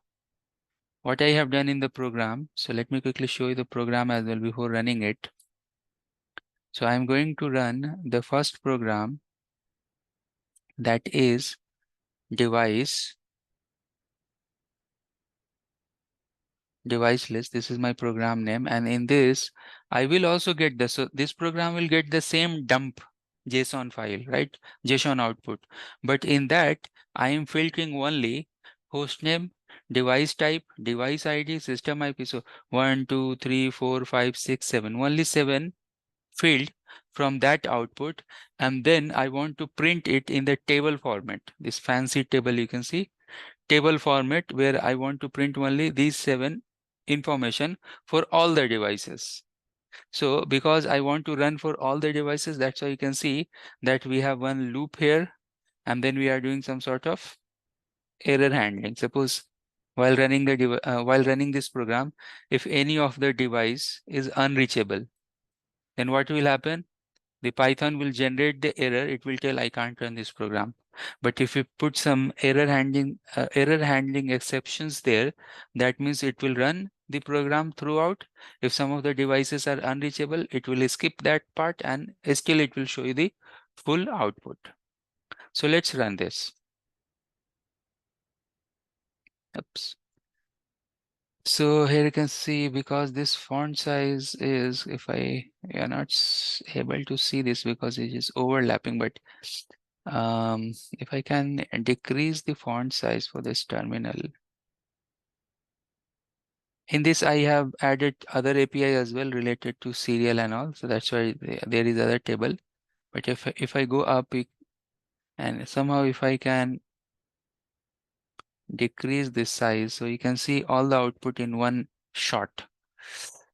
what I have done in the program. So let me quickly show you the program as well before running it. So I'm going to run the first program, that is device list. This is my program name, and in this I will also get the, so this program will get the same dump JSON file, right? JSON output, but in that I am filtering only hostname, device type, device ID, system IP. So 1 2 3 4 5 6 7, only 7 field from that output, and then I want to print it in the table format, this fancy table you can see, table format, where I want to print only these 7 information for all the devices. So because I want to run for all the devices, that's why you can see that we have one loop here, and then we are doing some sort of error handling. Suppose while running this program, if any of the device is unreachable, then what will happen? The Python will generate the error. It will tell I can't run this program. But if you put some error handling exceptions there, that means it will run the program throughout. If some of the devices are unreachable, it will skip that part, and still it will show you the full output. So let's run this. Oops. So here you can see, because this font size is, if I are not able to see this because it is overlapping, but if I can decrease the font size for this terminal. In this, I have added other API as well related to serial and all. So that's why there is other table. But if I go up and somehow if I can decrease this size, so you can see all the output in one shot.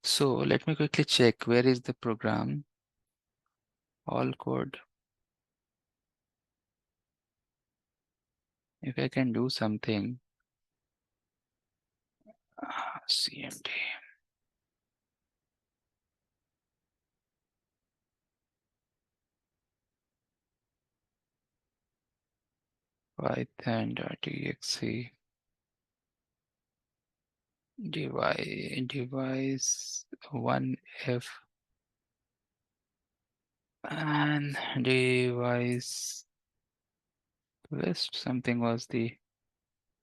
So let me quickly check where is the program. All code. If I can do something. CMD. Python.exe. Device 1F And device list, something was the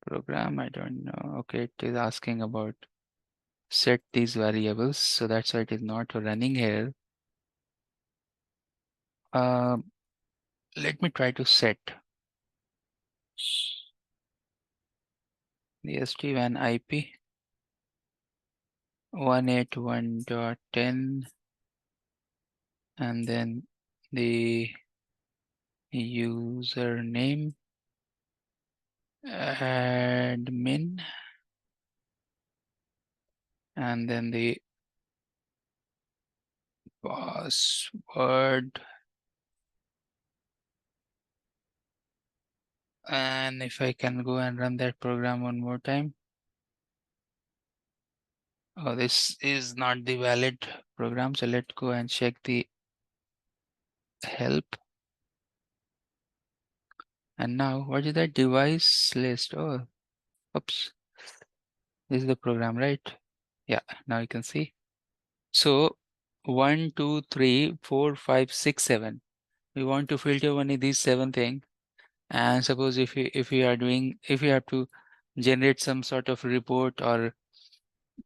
program, I don't know. Okay, it is asking about set these variables, so that's why it is not running here. Let me try to set the SD-WAN IP 181.10 and then the username admin and then the password. And if I can go and run that program one more time. Oh, this is not the valid program. So let's go and check the help. And now what is that device list? Oh, oops. This is the program, right? Yeah, now you can see. So 1, 2, 3, 4, 5, 6, 7. We want to filter only these 7 things. And suppose if you have to generate some sort of report or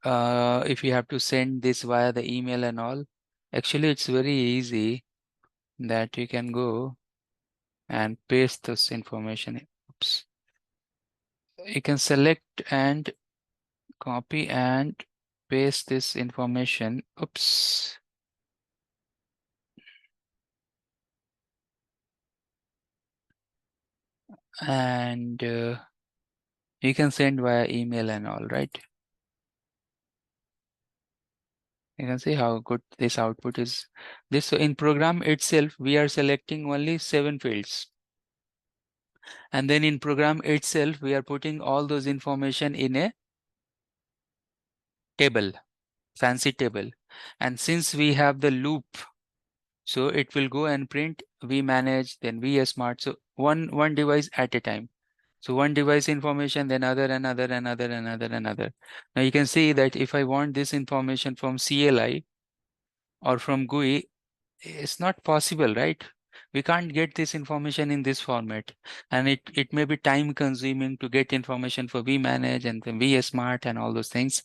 if you have to send this via the email and all, actually it's very easy that you can go and paste this information. Oops. You can select and copy and paste this information. Oops. And you can send via email and all, right? You can see how good this output is. This, so in program itself, we are selecting only 7 fields. And then in program itself, we are putting all those information in a table, fancy table. And since we have the loop, so it will go and print vManage, then vSmart. So one device at a time. So one device information, then another. Now you can see that if I want this information from CLI or from GUI, it's not possible, right? We can't get this information in this format. And it may be time consuming to get information for vManage and then vSmart and all those things.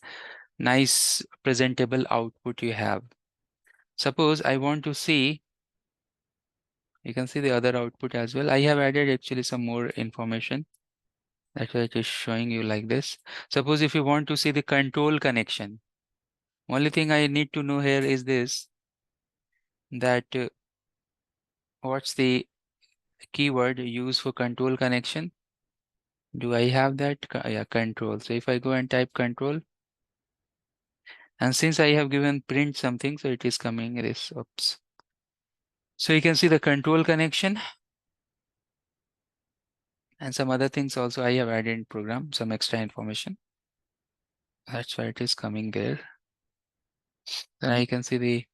Nice presentable output you have. Suppose I want to see, you can see the other output as well. I have added actually some more information. That's why it is showing you like this. Suppose if you want to see the control connection, only thing I need to know here is this, that what's the keyword used for control connection? Do I have that? Yeah, control. So if I go and type control, and since I have given print something, so it is coming this. Oops. So you can see the control connection and some other things also I have added in program, some extra information. That's why it is coming there. Then you can see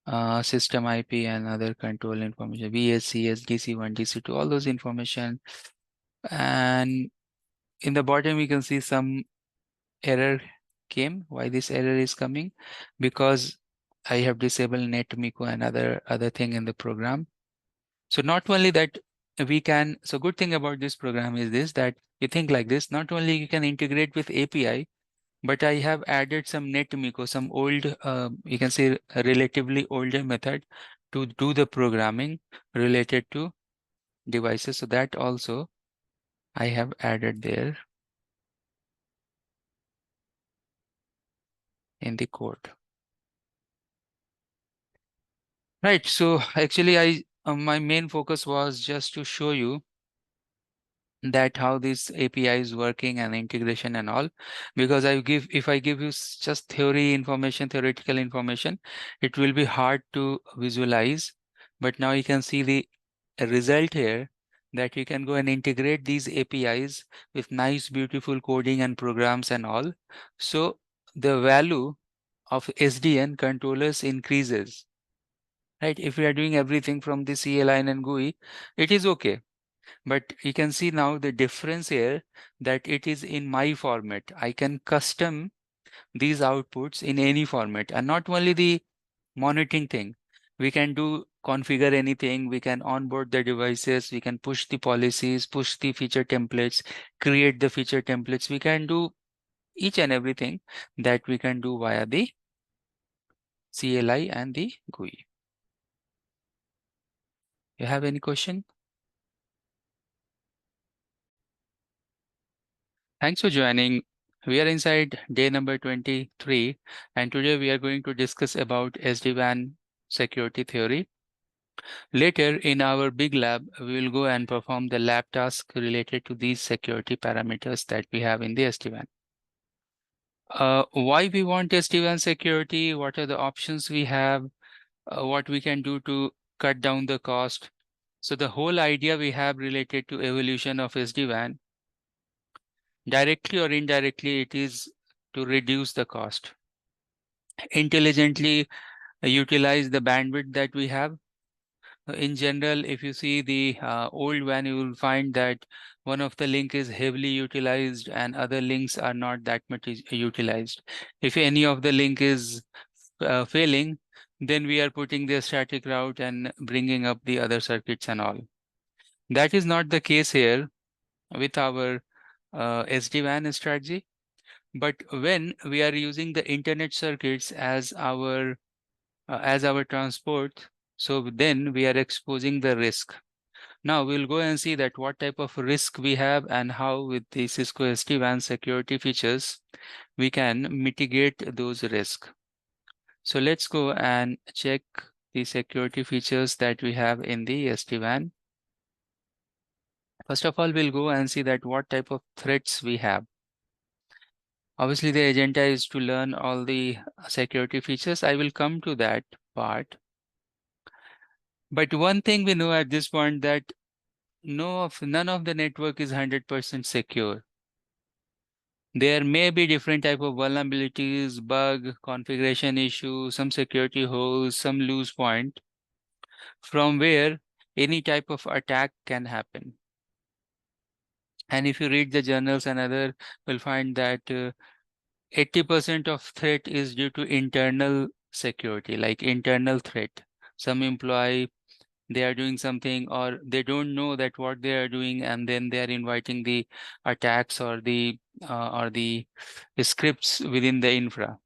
the system IP and other control information, VSCS, DC1, DC2, all those information. And in the bottom, you can see some error came. Why this error is coming? Because I have disabled NetMiko and other thing in the program. So not only that we can, so good thing about this program is this, that you think like this, not only you can integrate with API, but I have added some NetMiko, some old, you can say a relatively older method to do the programming related to devices. So that also I have added there in the code. Right. So actually my main focus was just to show you that how this API is working and integration and all, because if I give you just theoretical information, it will be hard to visualize. But now you can see the result here, that you can go and integrate these APIs with nice, beautiful coding and programs and all. So the value of SDN controllers increases, right? If we are doing everything from the CLI and GUI, it is okay. But you can see now the difference here, that it is in my format. I can custom these outputs in any format, and not only the monitoring thing. We can do configure anything. We can onboard the devices. We can push the policies, push the feature templates, create the feature templates. We can do each and everything that we can do via the CLI and the GUI. You have any question? Thanks for joining. We are inside day number 23, and today we are going to discuss about SD-WAN security theory. Later in our big lab, we will go and perform the lab task related to these security parameters that we have in the SD-WAN. Why we want SD-WAN security? What are the options we have? What we can do to cut down the cost? So the whole idea we have related to evolution of SD-WAN, directly or indirectly, it is to reduce the cost. Intelligently utilize the bandwidth that we have. In general, if you see the old WAN, you will find that one of the link is heavily utilized and other links are not that much utilized. If any of the link is failing, then we are putting the static route and bringing up the other circuits and all. That is not the case here with our SD-WAN strategy. But when we are using the internet circuits as our transport, so then we are exposing the risk. Now we'll go and see that what type of risk we have and how with the Cisco SD-WAN security features we can mitigate those risks. So let's go and check the security features that we have in the SD-WAN. First of all, we'll go and see that what type of threats we have. Obviously, the agenda is to learn all the security features. I will come to that part. But one thing we know at this point that none of the network is 100% secure. There may be different type of vulnerabilities, bug, configuration issue, some security holes, some loose point from where any type of attack can happen. And if you read the journals and other, will find that 80% of threat is due to internal security, like internal threat. Some employee, they are doing something or they don't know that what they are doing, and then they are inviting the attacks or the scripts within the infra.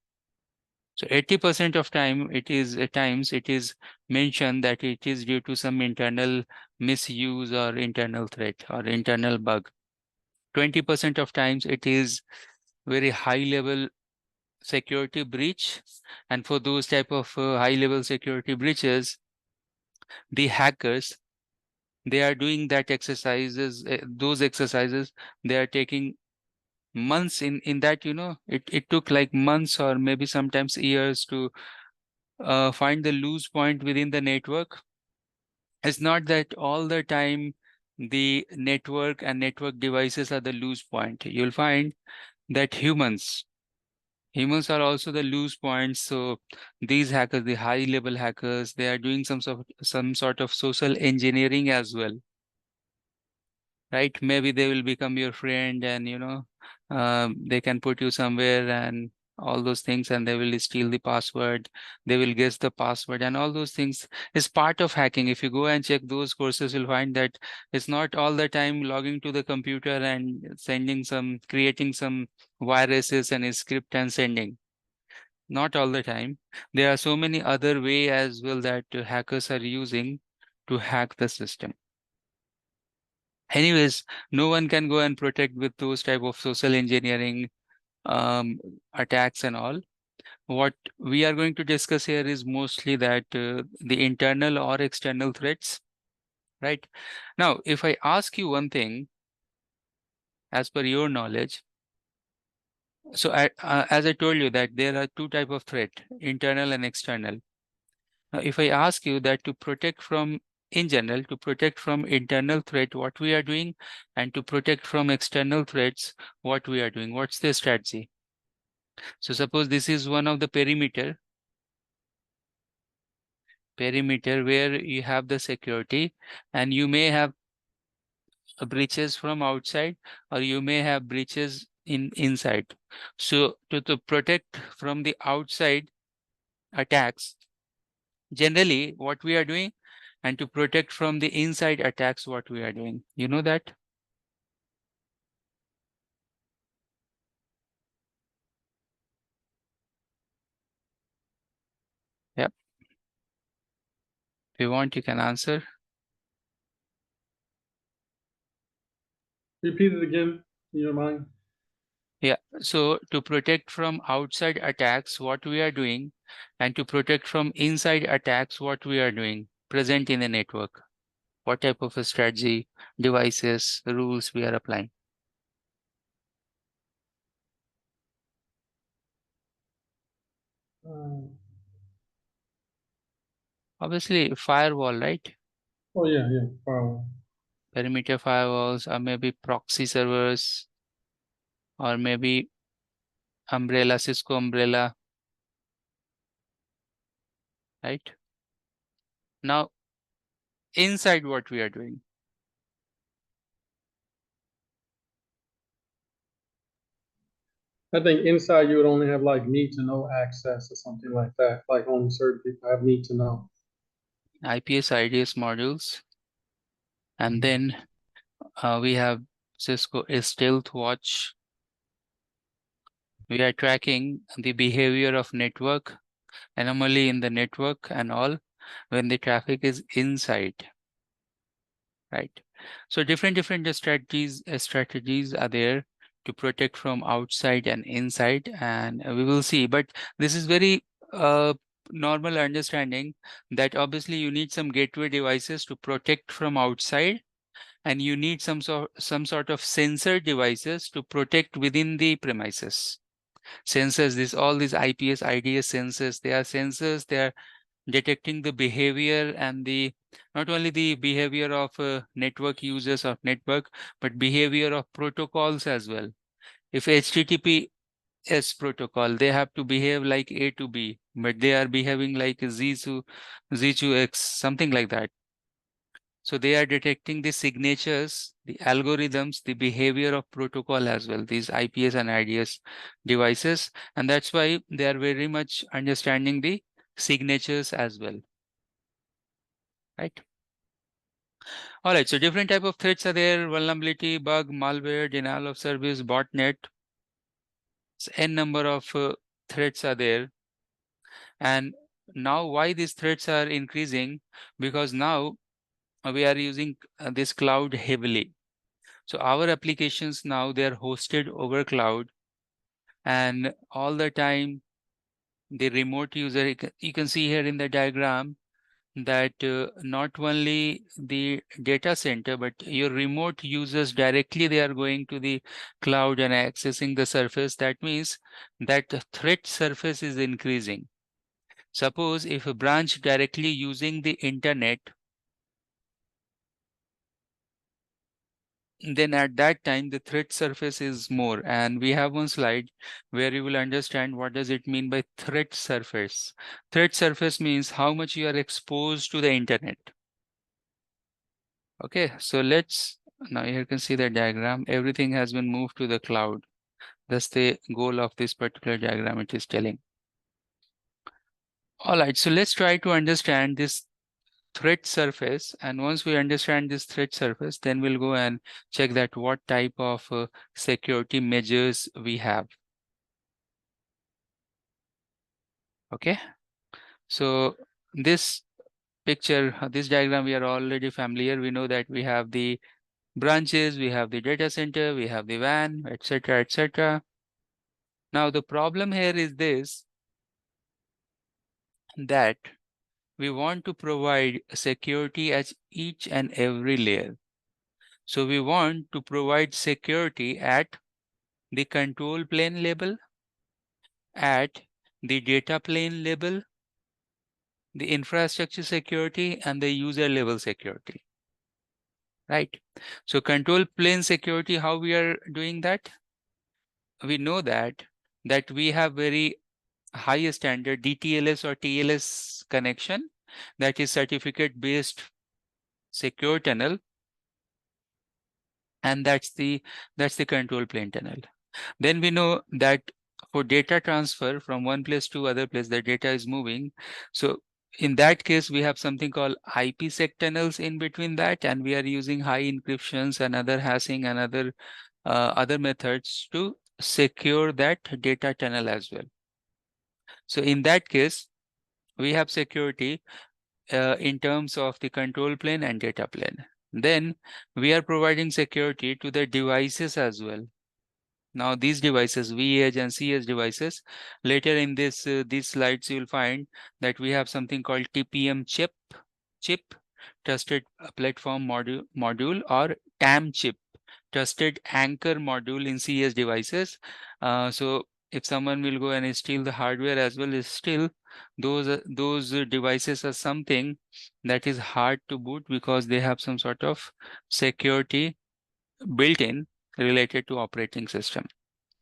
So 80% of time it is at times it is mentioned that it is due to some internal misuse or internal threat or internal bug. 20% of times it is very high level security breach, and for those type of high level security breaches, the hackers, they are doing that exercises, those exercises, they are taking months in that, it took like months or maybe sometimes years to find the loose point within the network. It's not that all the time the network and network devices are the loose point. You'll find that humans are also the loose points. So these hackers, the high level hackers, they are doing some sort of social engineering as well, right? Maybe they will become your friend and they can put you somewhere and all those things, and they will steal the password, they will guess the password, and all those things is part of hacking. If you go and check those courses, you'll find that it's not all the time logging to the computer and creating some viruses and a script and sending. Not all the time. There are so many other way as well that hackers are using to hack the system. Anyways, no one can go and protect with those type of social engineering attacks and all. What we are going to discuss here is mostly that the internal or external threats, right? Now, if I ask you one thing, as per your knowledge, so as I told you that there are two type of threat, internal and external. Now, if I ask you that to protect from, in general, to protect from internal threat, what we are doing, and to protect from external threats, what we are doing, what's the strategy? So suppose this is one of the perimeter where you have the security, and you may have breaches from outside, or you may have breaches inside. So to protect from the outside attacks, generally what we are doing, and to protect from the inside attacks what we are doing. You know that? Yep. If you want, you can answer. Repeat it again, in your mind. Yeah, so to protect from outside attacks, what we are doing, and to protect from inside attacks, what we are doing present in the network. What type of a strategy, devices, rules we are applying? Obviously, firewall, right? Oh yeah, yeah, firewall. Perimeter firewalls, or maybe proxy servers, or maybe Umbrella, Cisco Umbrella, right? Now, inside what we are doing. I think inside you would only have like need to know access or something like that. Like only certain people have need to know. IPS, IDS modules, and then we have Cisco Stealth Watch. We are tracking the behavior of network, anomaly in the network and all when the traffic is inside, right? So different strategies are there to protect from outside and inside, and we will see. But this is very normal understanding that obviously you need some gateway devices to protect from outside, and you need some sort of sensor devices to protect within the premises. Sensors, all these IPS, IDS sensors, they are sensors, they are detecting the behavior and not only the behavior of network users of network, but behavior of protocols as well. If HTTPS protocol, they have to behave like A to B, but they are behaving like Z to X, something like that. So they are detecting the signatures, the algorithms, the behavior of protocol as well, these IPS and IDS devices. And that's why they are very much understanding the signatures as well, right? All right, so different type of threats are there: vulnerability, bug, malware, denial of service, botnet. So n number of threats are there. And now why these threats are increasing? Because now we are using this cloud heavily. So our applications now, they are hosted over cloud, and all the time the remote user, you can see here in the diagram that not only the data center, but your remote users directly, they are going to the cloud and accessing the surface. That means that the threat surface is increasing. Suppose if a branch directly using the internet, then at that time the threat surface is more. And we have one slide where you will understand what does it mean by threat surface. Threat surface means how much you are exposed to the internet. Okay, so now you can see the diagram. Everything has been moved to the cloud. That's the goal of this particular diagram it is telling. All right, so let's try to understand this threat surface. And once we understand this threat surface, then we'll go and check that what type of security measures we have. Okay, so this picture, this diagram, we are already familiar. We know that we have the branches, we have the data center, we have the WAN, etc., etc. Now the problem here is this, that we want to provide security at each and every layer. So we want to provide security at the control plane level, at the data plane level, the infrastructure security, and the user level security, right? So control plane security, how we are doing that? We know that we have very high standard DTLS or TLS connection, that is certificate based secure tunnel, and that's the control plane tunnel. Then we know that for data transfer from one place to other place, the data is moving. So in that case, we have something called IPsec tunnels in between that, and we are using high encryptions and other hashing and other methods to secure that data tunnel as well. So in that case, we have security in terms of the control plane and data plane. Then we are providing security to the devices as well. Now these devices, vEdge and cEdge devices, later in these slides you will find that we have something called TPM chip, trusted platform module, or TAM chip, trusted anchor module in cEdge devices. So if someone will go and steal the hardware as well, is still those devices are something that is hard to boot because they have some sort of security built in related to operating system.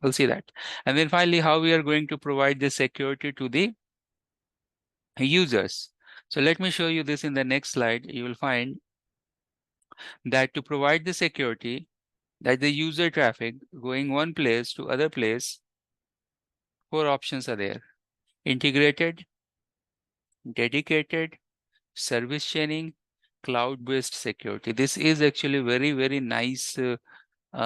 We'll see that. And then finally, how we are going to provide the security to the users. So let me show you this in the next slide. You will find that to provide the security, that the user traffic going one place to other place, 4 options are there: integrated, dedicated, service chaining, cloud-based security. This is actually very, very nice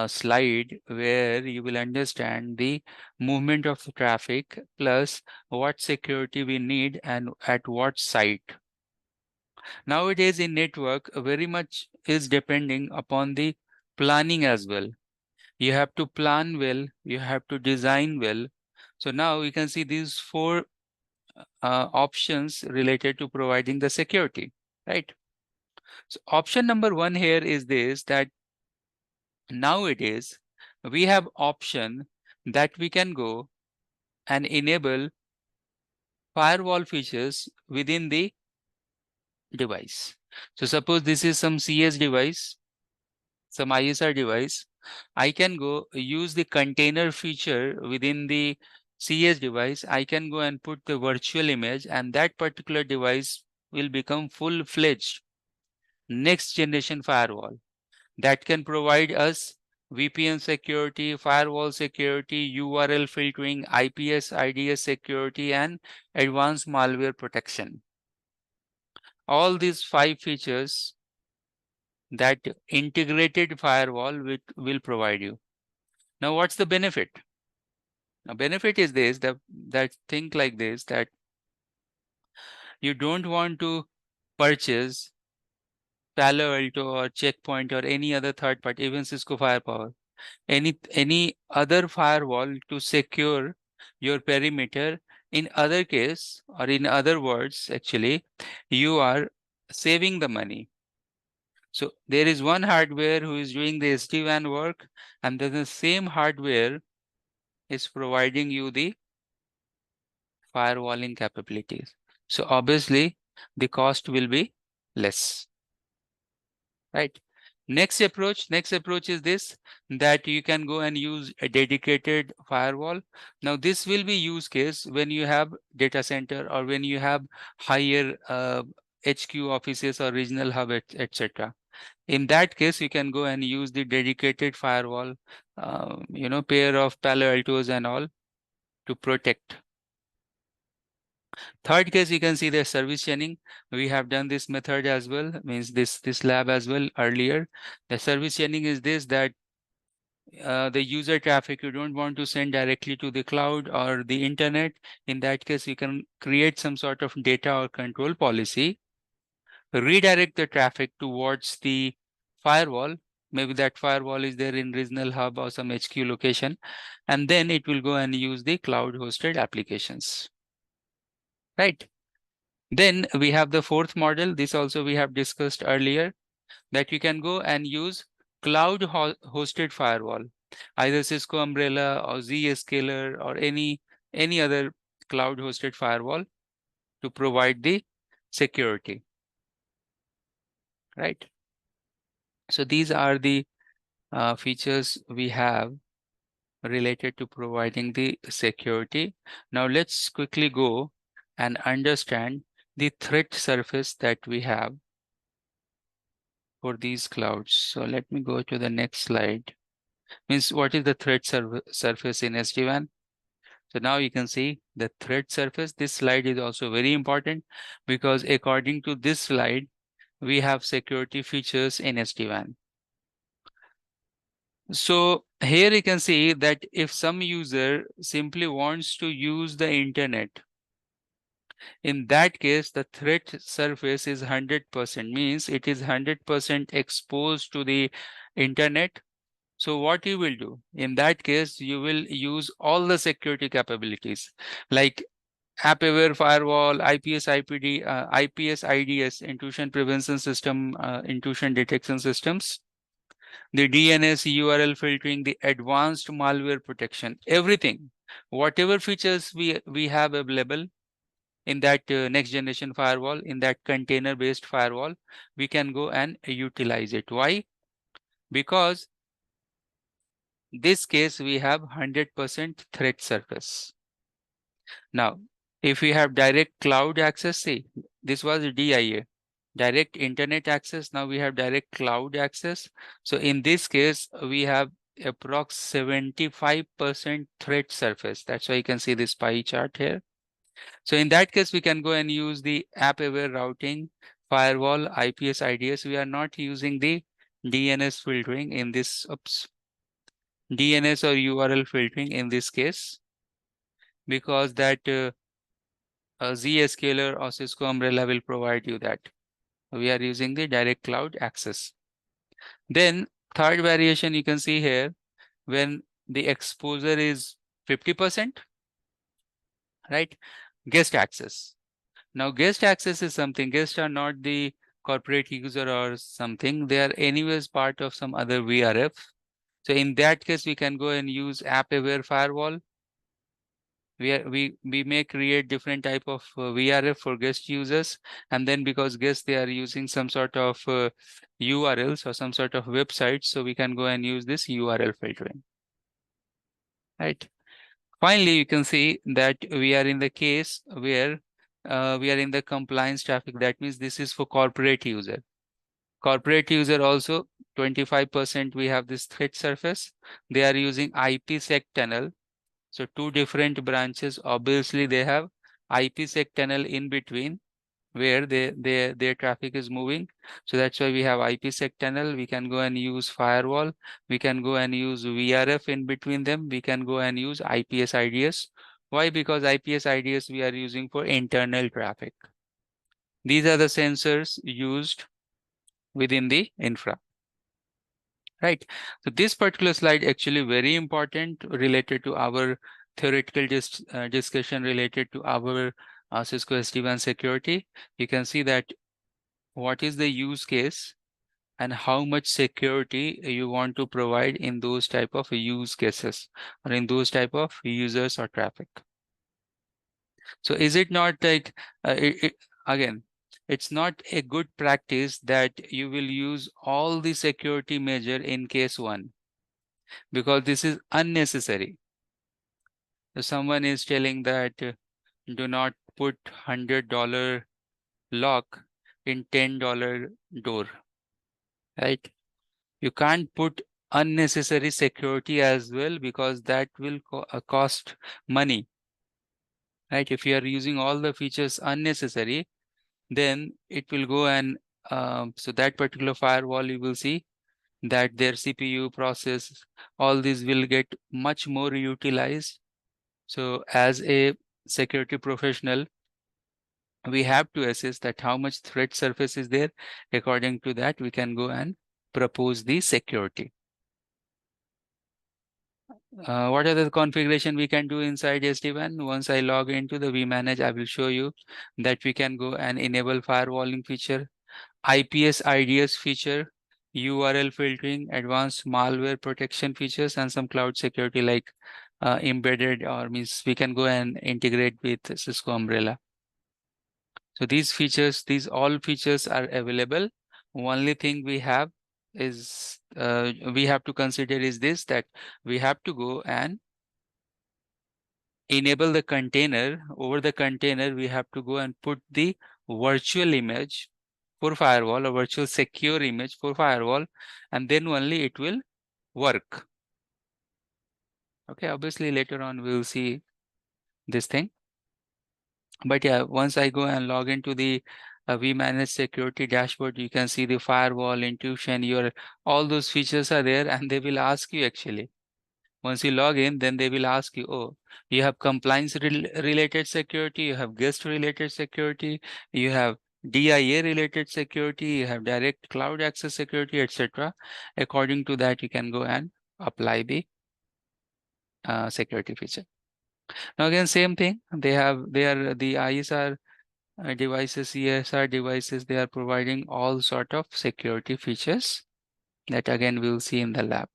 slide where you will understand the movement of the traffic plus what security we need and at what site. Nowadays in network, very much is depending upon the planning as well. You have to plan well, you have to design well. So now you can see these 4 options related to providing the security, right? So option number 1 here is this, that nowadays we have option that we can go and enable firewall features within the device. So suppose this is some CS device, some ISR device, I can go use the container feature within the CS device. I can go and put the virtual image, and that particular device will become full-fledged next generation firewall that can provide us VPN security, firewall security, URL filtering, IPS, IDS security, and advanced malware protection. All these 5 features that integrated firewall will provide you. Now, what's the benefit? Now, benefit is this, that think like this, that you don't want to purchase Palo Alto or Checkpoint or any other third party, even Cisco Firepower, any other firewall to secure your perimeter. In other case, or in other words, actually, you are saving the money. So there is one hardware who is doing the SD-WAN work, and then the same hardware is providing you the firewalling capabilities. So obviously the cost will be less, right? Next approach is this, that you can go and use a dedicated firewall. Now this will be use case when you have data center or when you have higher HQ offices or regional hub, etc. In that case, you can go and use the dedicated firewall, pair of Palo Altos and all to protect. Third case, you can see the service chaining. We have done this method as well, means this lab as well earlier. The service chaining is this, that the user traffic you don't want to send directly to the cloud or the internet. In that case, you can create some sort of data or control policy, redirect the traffic towards the firewall. Maybe that firewall is there in regional hub or some HQ location, and then it will go and use the cloud hosted applications, right? Then we have the 4th model. This also we have discussed earlier, that you can go and use cloud hosted firewall, either Cisco Umbrella or Zscaler or any other cloud hosted firewall to provide the security, right? So these are the features we have related to providing the security. Now let's quickly go and understand the threat surface that we have for these clouds. So let me go to the next slide. Means what is the threat surface in SD-WAN? So now you can see the threat surface. This slide is also very important because according to this slide, we have security features in SD-WAN. So here you can see that if some user simply wants to use the internet, in that case, the threat surface is 100%, means it is 100% exposed to the internet. So what you will do? In that case, you will use all the security capabilities like app-aware firewall, IPS, IPD, IPS, IDS, intrusion prevention system, intrusion detection systems, the DNS, URL filtering, the advanced malware protection, everything. Whatever features we have available in that next generation firewall, in that container based firewall, we can go and utilize it. Why? Because this case we have 100% threat surface. Now, if we have direct cloud access, see, this was DIA, direct internet access. Now we have direct cloud access. So in this case, we have approx 75% threat surface. That's why you can see this pie chart here. So in that case, we can go and use the app-aware routing, firewall, IPS, IDS. We are not using the DNS filtering in this, DNS or URL filtering in this case, because that Zscaler or Cisco Umbrella will provide you that. We are using the direct cloud access. Then third variation you can see here, when the exposure is 50%, right? Guest access. Now guest access is something, guests are not the corporate user or something. They are anyways part of some other VRF. So in that case, we can go and use app-aware firewall. We may create different type of VRF for guest users, and then because guests, they are using some sort of URLs or some sort of websites, so we can go and use this URL filtering, right? Finally, you can see that we are in the case where we are in the compliance traffic. That means this is for corporate user. Corporate user also 25% we have this threat surface. They are using IPsec tunnel. So two different branches, obviously they have IPsec tunnel in between where their traffic is moving. So that's why we have IPsec tunnel. We can go and use firewall. We can go and use VRF in between them. We can go and use IPS IDS. Why? Because IPS IDS we are using for internal traffic. These are the sensors used within the infra. Right. So this particular slide actually very important related to our theoretical discussion related to our Cisco SD-WAN security. You can see that what is the use case and how much security you want to provide in those type of use cases or in those type of users or traffic. So is it not like, again, it's not a good practice that you will use all the security measure in case one, because this is unnecessary. So someone is telling that do not put $100 lock in $10 door, right? You can't put unnecessary security as well, because that will cost money, right? If you are using all the features unnecessary, then it will go and so that particular firewall, you will see that their CPU process, all these will get much more utilized. So as a security professional, we have to assess that how much threat surface is there. According to that, we can go and propose the security. What are the configuration we can do inside SD-WAN? Once I log into the vManage, I will show you that we can go and enable firewalling feature, IPS IDS feature, URL filtering, advanced malware protection features, and some cloud security like embedded, or means we can go and integrate with Cisco Umbrella. So these features, these all features are available. Only thing we have is we have to consider is this, that we have to go and enable the container. Over the container, we have to go and put the virtual image for firewall, or virtual secure image for firewall, and then only it will work. Okay, obviously later on we will see this thing. But yeah, once I go and log into the vManage security dashboard, you can see the firewall, intuition, all those features are there, and they will ask you actually. Once you log in, then they will ask you, oh, you have compliance related security, you have guest related security, you have DIA related security, you have direct cloud access security, etc. According to that, you can go and apply the security feature. Now again, same thing. They are the ISR devices, ESR devices. They are providing all sort of security features that again we'll see in the lab.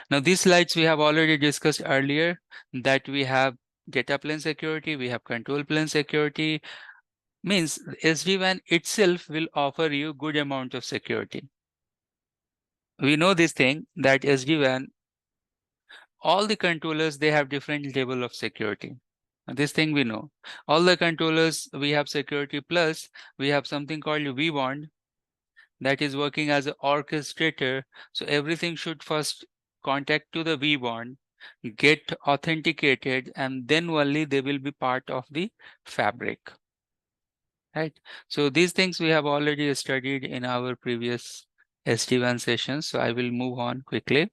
Now these slides we have already discussed earlier, that we have data plane security, we have control plane security. Means SD-WAN itself will offer you good amount of security. We know this thing that SD-WAN, all the controllers, they have different level of security. This thing we know. All the controllers, we have security plus, we have something called vBond that is working as an orchestrator. So everything should first contact to the vBond, get authenticated, and then only they will be part of the fabric. Right. So these things we have already studied in our previous SD-WAN sessions. So I will move on quickly.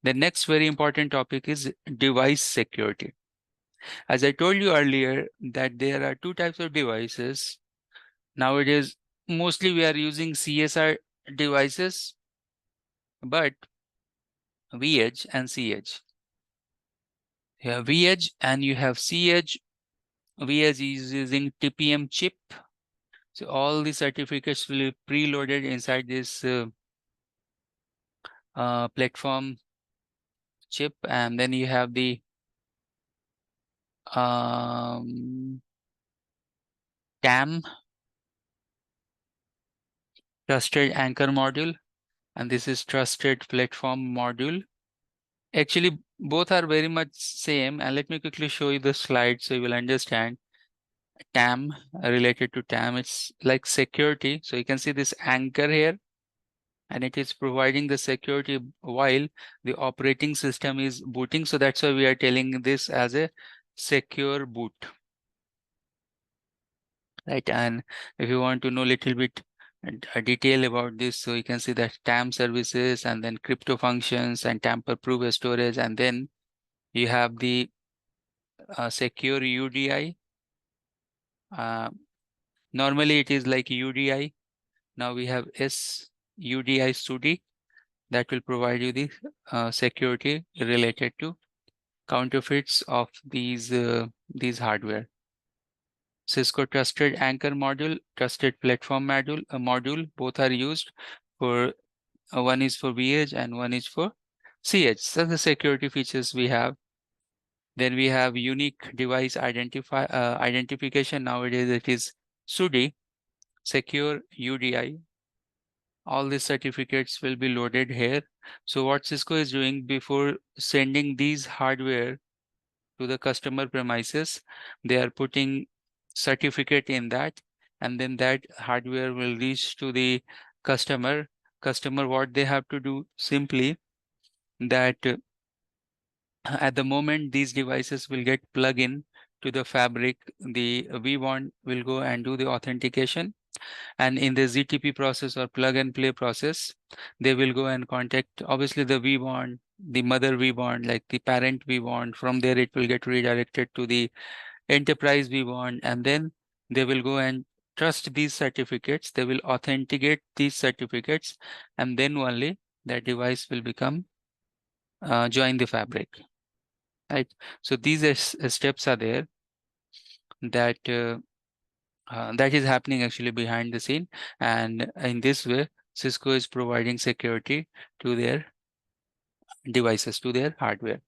The next very important topic is device security. As I told you earlier that there are two types of devices. Nowadays, mostly we are using CSR devices, but vEdge and cEdge. You have vEdge and you have cEdge. vEdge is using TPM chip. So all the certificates will be preloaded inside this platform chip, and then you have the TAM, trusted anchor module, and this is trusted platform module. Actually, both are very much same, and let me quickly show you the slide so you will understand. TAM, related to TAM, it's like security. So you can see this anchor here, and it is providing the security while the operating system is booting. So that's why we are telling this as a secure boot. Right, and if you want to know a little bit detail about this, so you can see that TAM services and then crypto functions and tamper-proof storage, and then you have the secure UDI. Normally it is like UDI. Now we have SUDI SUDI that will provide you the security related to counterfeits of these hardware. Cisco Trusted Anchor Module, Trusted Platform module, both are used for, one is for vEdge and one is for cEdge. So the security features we have. Then we have unique device identification. Nowadays it is SUDI, Secure UDI. All these certificates will be loaded here. So what Cisco is doing before sending these hardware to the customer premises, they are putting certificate in that, and then that hardware will reach to the customer. What they have to do simply that at the moment these devices will get plugged in to the fabric, the vBond will go and do the authentication, and in the ZTP process or plug and play process, they will go and contact obviously the vBond, the mother vBond, like the parent vBond. From there it will get redirected to the enterprise vBond, and then they will go and trust these certificates. They will authenticate these certificates, and then only that device will become join the fabric. Right. So these steps are there that that is happening actually behind the scene, and in this way Cisco is providing security to their devices, to their hardware.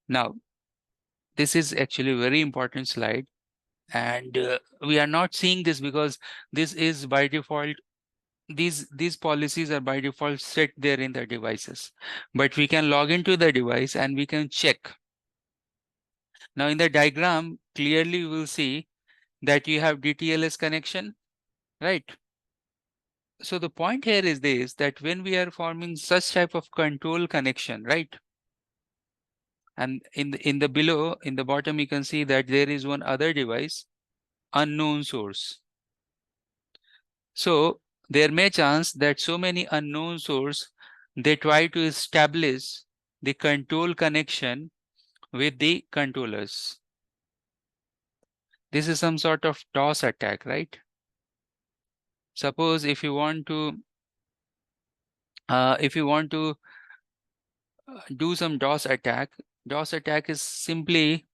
Now this is actually a very important slide, and we are not seeing this because this is by default, these policies are by default set there in the devices, but we can log into the device and we can check. Now in the diagram clearly you will see that you have DTLS connection, right? So the point here is this, that when we are forming such type of control connection, right, And in the below, in the bottom, you can see that there is one other device, unknown source. So there may chance that so many unknown source, they try to establish the control connection with the controllers. This is some sort of DOS attack, right? Suppose if you want to do some DOS attack is simply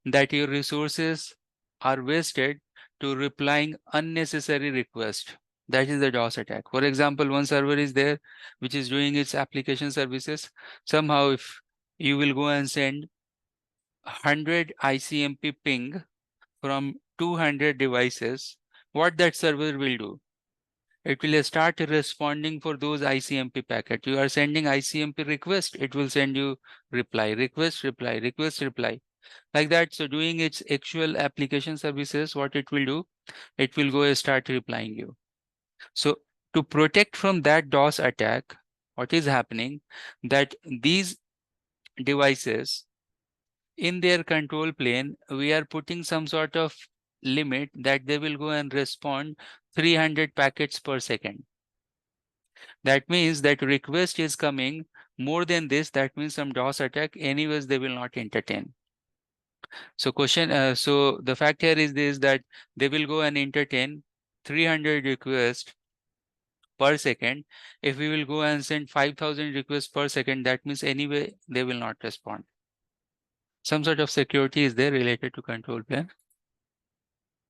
that your resources are wasted to replying unnecessary request. That is the DOS attack. For example, one server is there which is doing its application services. Somehow, if you will go and send 100 ICMP ping from 200 devices, what that server will do? It will start responding for those ICMP packet. You are sending ICMP request, it will send you reply, request, reply, request, reply. Like that. So doing its actual application services, what it will do, it will go start replying you. So to protect from that DOS attack, what is happening, that these devices in their control plane, we are putting some sort of limit that they will go and respond 300 packets per second. That means that request is coming more than this. That means some DOS attack, anyways, they will not entertain. So so the fact here is this, that they will go and entertain 300 requests per second. If we will go and send 5,000 requests per second, that means anyway, they will not respond. Some sort of security is there related to control plane.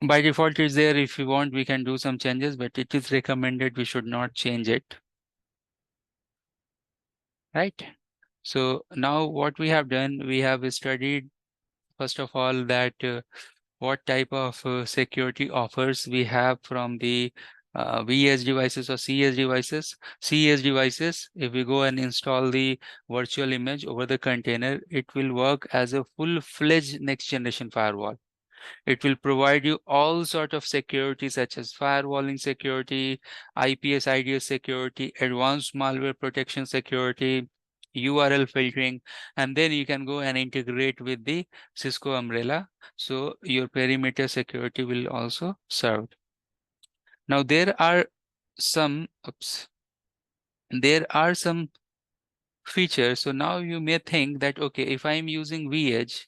By default, it's there. If you want, we can do some changes, but it is recommended we should not change it. Right? So now what we have done, we have studied, first of all, that what type of security offers we have from the vEdge devices or cEdge devices. cEdge devices, if we go and install the virtual image over the container, it will work as a full-fledged next generation firewall. It will provide you all sort of security such as firewalling security, IPS IDS security, advanced malware protection security, URL filtering, and then you can go and integrate with the Cisco Umbrella. So your perimeter security will also serve. Now there are some features. So now you may think that, okay, if I am using vEdge,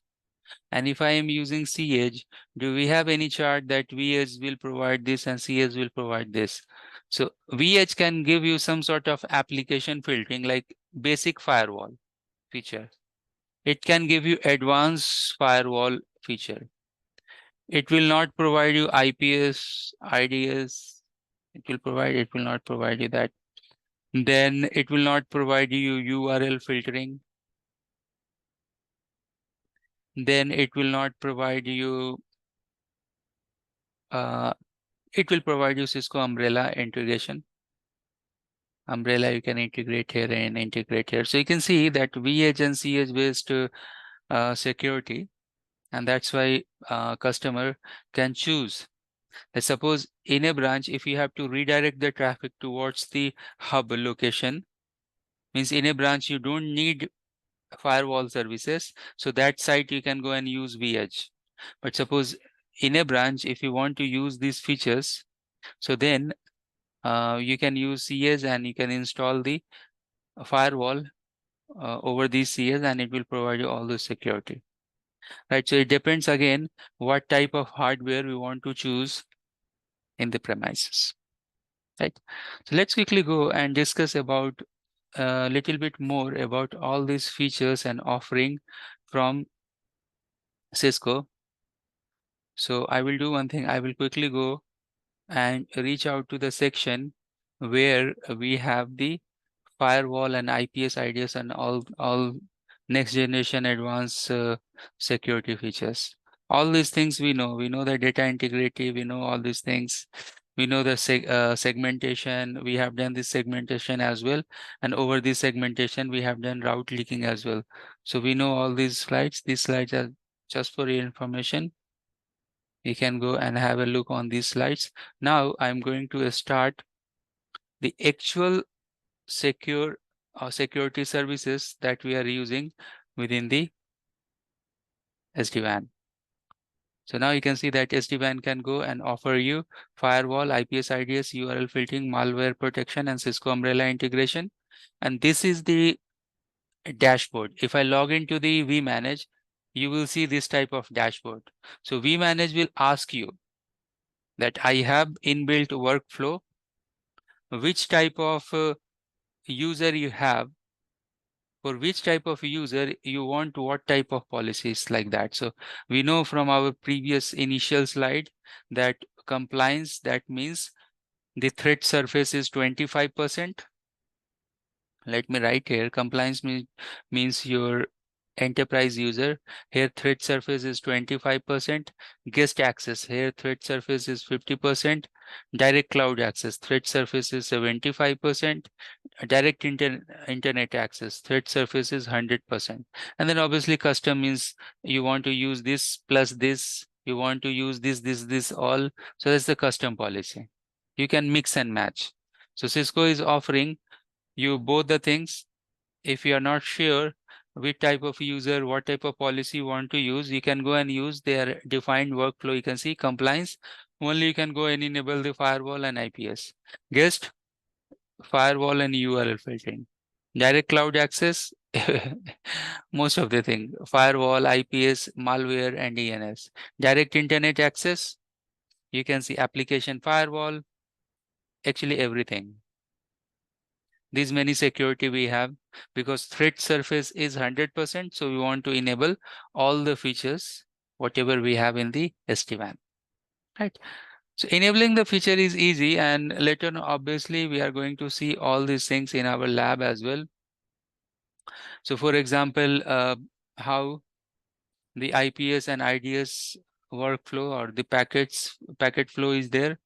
and if I am using cEdge, do we have any chart that vEdge will provide this and cEdge will provide this? So vEdge can give you some sort of application filtering like basic firewall feature. It can give you advanced firewall feature. It will not provide you IPS, IDS. It will not provide you that. Then it will not provide you URL filtering. Then it will not provide you it will provide you Cisco Umbrella integration. Umbrella you can integrate here and integrate here. So you can see that vEdge and cEdge based security, and that's why customer can choose. Let's suppose in a branch, if you have to redirect the traffic towards the hub location, means in a branch you don't need firewall services, so that site you can go and use vEdge. But suppose in a branch, if you want to use these features, so then you can use cEdge and you can install the firewall over these cEdge, and it will provide you all the security. Right, so it depends again what type of hardware we want to choose in the premises. Right, so let's quickly go and discuss about a little bit more about all these features and offering from Cisco. So I will do one thing. I will quickly go and reach out to the section where we have the firewall and IPS IDS and all next generation advanced security features. All these things we know. We know the data integrity. We know all these things. We know the segmentation. We have done this segmentation as well. And over this segmentation, we have done route leaking as well. So we know all these slides. These slides are just for your information. You can go and have a look on these slides. Now I'm going to start the actual security services that we are using within the SD-WAN. So now you can see that SD-WAN can go and offer you firewall, IPS, IDS, URL filtering, malware protection, and Cisco Umbrella integration. And this is the dashboard. If I log into the vManage, you will see this type of dashboard. So vManage will ask you that I have inbuilt workflow, which type of user you have, for which type of user you want what type of policies, like that. So we know from our previous initial slide that compliance, that means the threat surface is 25%. Let me write here, compliance means your enterprise user. Here threat surface is 25%. Guest access, here threat surface is 50%. Direct cloud access, threat surface is 75%. Direct internet access, threat surface is 100%. And then obviously custom means you want to use this plus this, you want to use this all. So that's the custom policy. You can mix and match. So Cisco is offering you both the things. If you are not sure which type of user, what type of policy you want to use, you can go and use their defined workflow. You can see compliance. Only you can go and enable the firewall and IPS. Guest, firewall and URL filtering. Direct cloud access, most of the thing. Firewall, IPS, malware, and DNS. Direct internet access, you can see application firewall, actually everything. These many security we have, because threat surface is 100%. So we want to enable all the features, whatever we have in the SD-WAN, right? So enabling the feature is easy, and later on, obviously, we are going to see all these things in our lab as well. So for example, how the IPS and IDS workflow or the packet flow is there.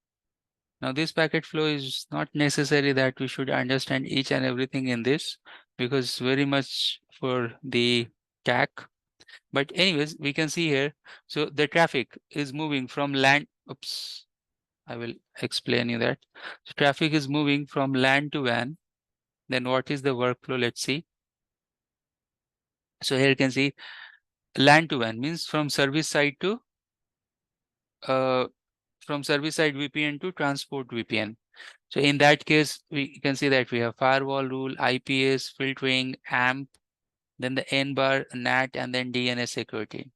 Now this packet flow is not necessary that we should understand each and everything in this, because very much for the TAC. But anyways, we can see here, so the traffic is moving from LAN, oops, I will explain you that. So traffic is moving from LAN to WAN. Then what is the workflow? Let's see. So here you can see LAN to WAN means from service side to service side VPN to transport VPN. So in that case, we can see that we have firewall rule, IPS, filtering, AMP, then the N bar, NAT, and then DNS security.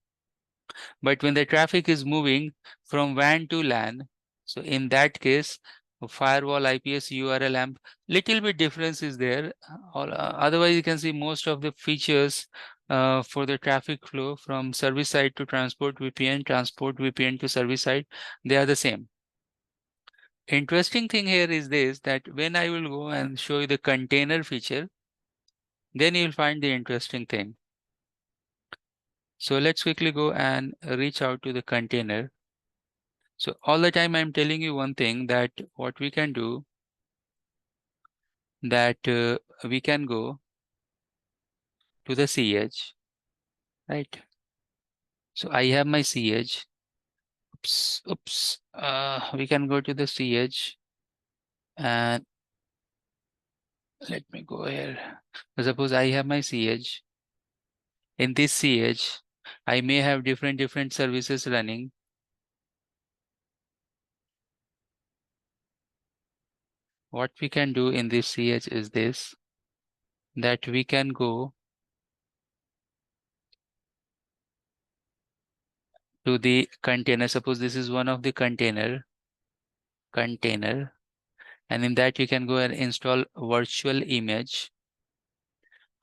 But when the traffic is moving from WAN to LAN, so in that case, firewall, IPS, URL, AMP, little bit difference is there. Otherwise, you can see most of the features for the traffic flow from service side to transport VPN to service side, they are the same. Interesting thing here is this, that when I will go and show you the container feature, then you'll find the interesting thing. So let's quickly go and reach out to the container. So all the time I'm telling you one thing, that what we can do, that we can go to the cEdge, right? So I have my cEdge. Oops. We can go to the cEdge, and let me go here. Suppose I have my cEdge. In this cEdge, I may have different services running. What we can do in this cEdge is this, that we can go to the container. Suppose this is one of the container, and in that you can go and install virtual image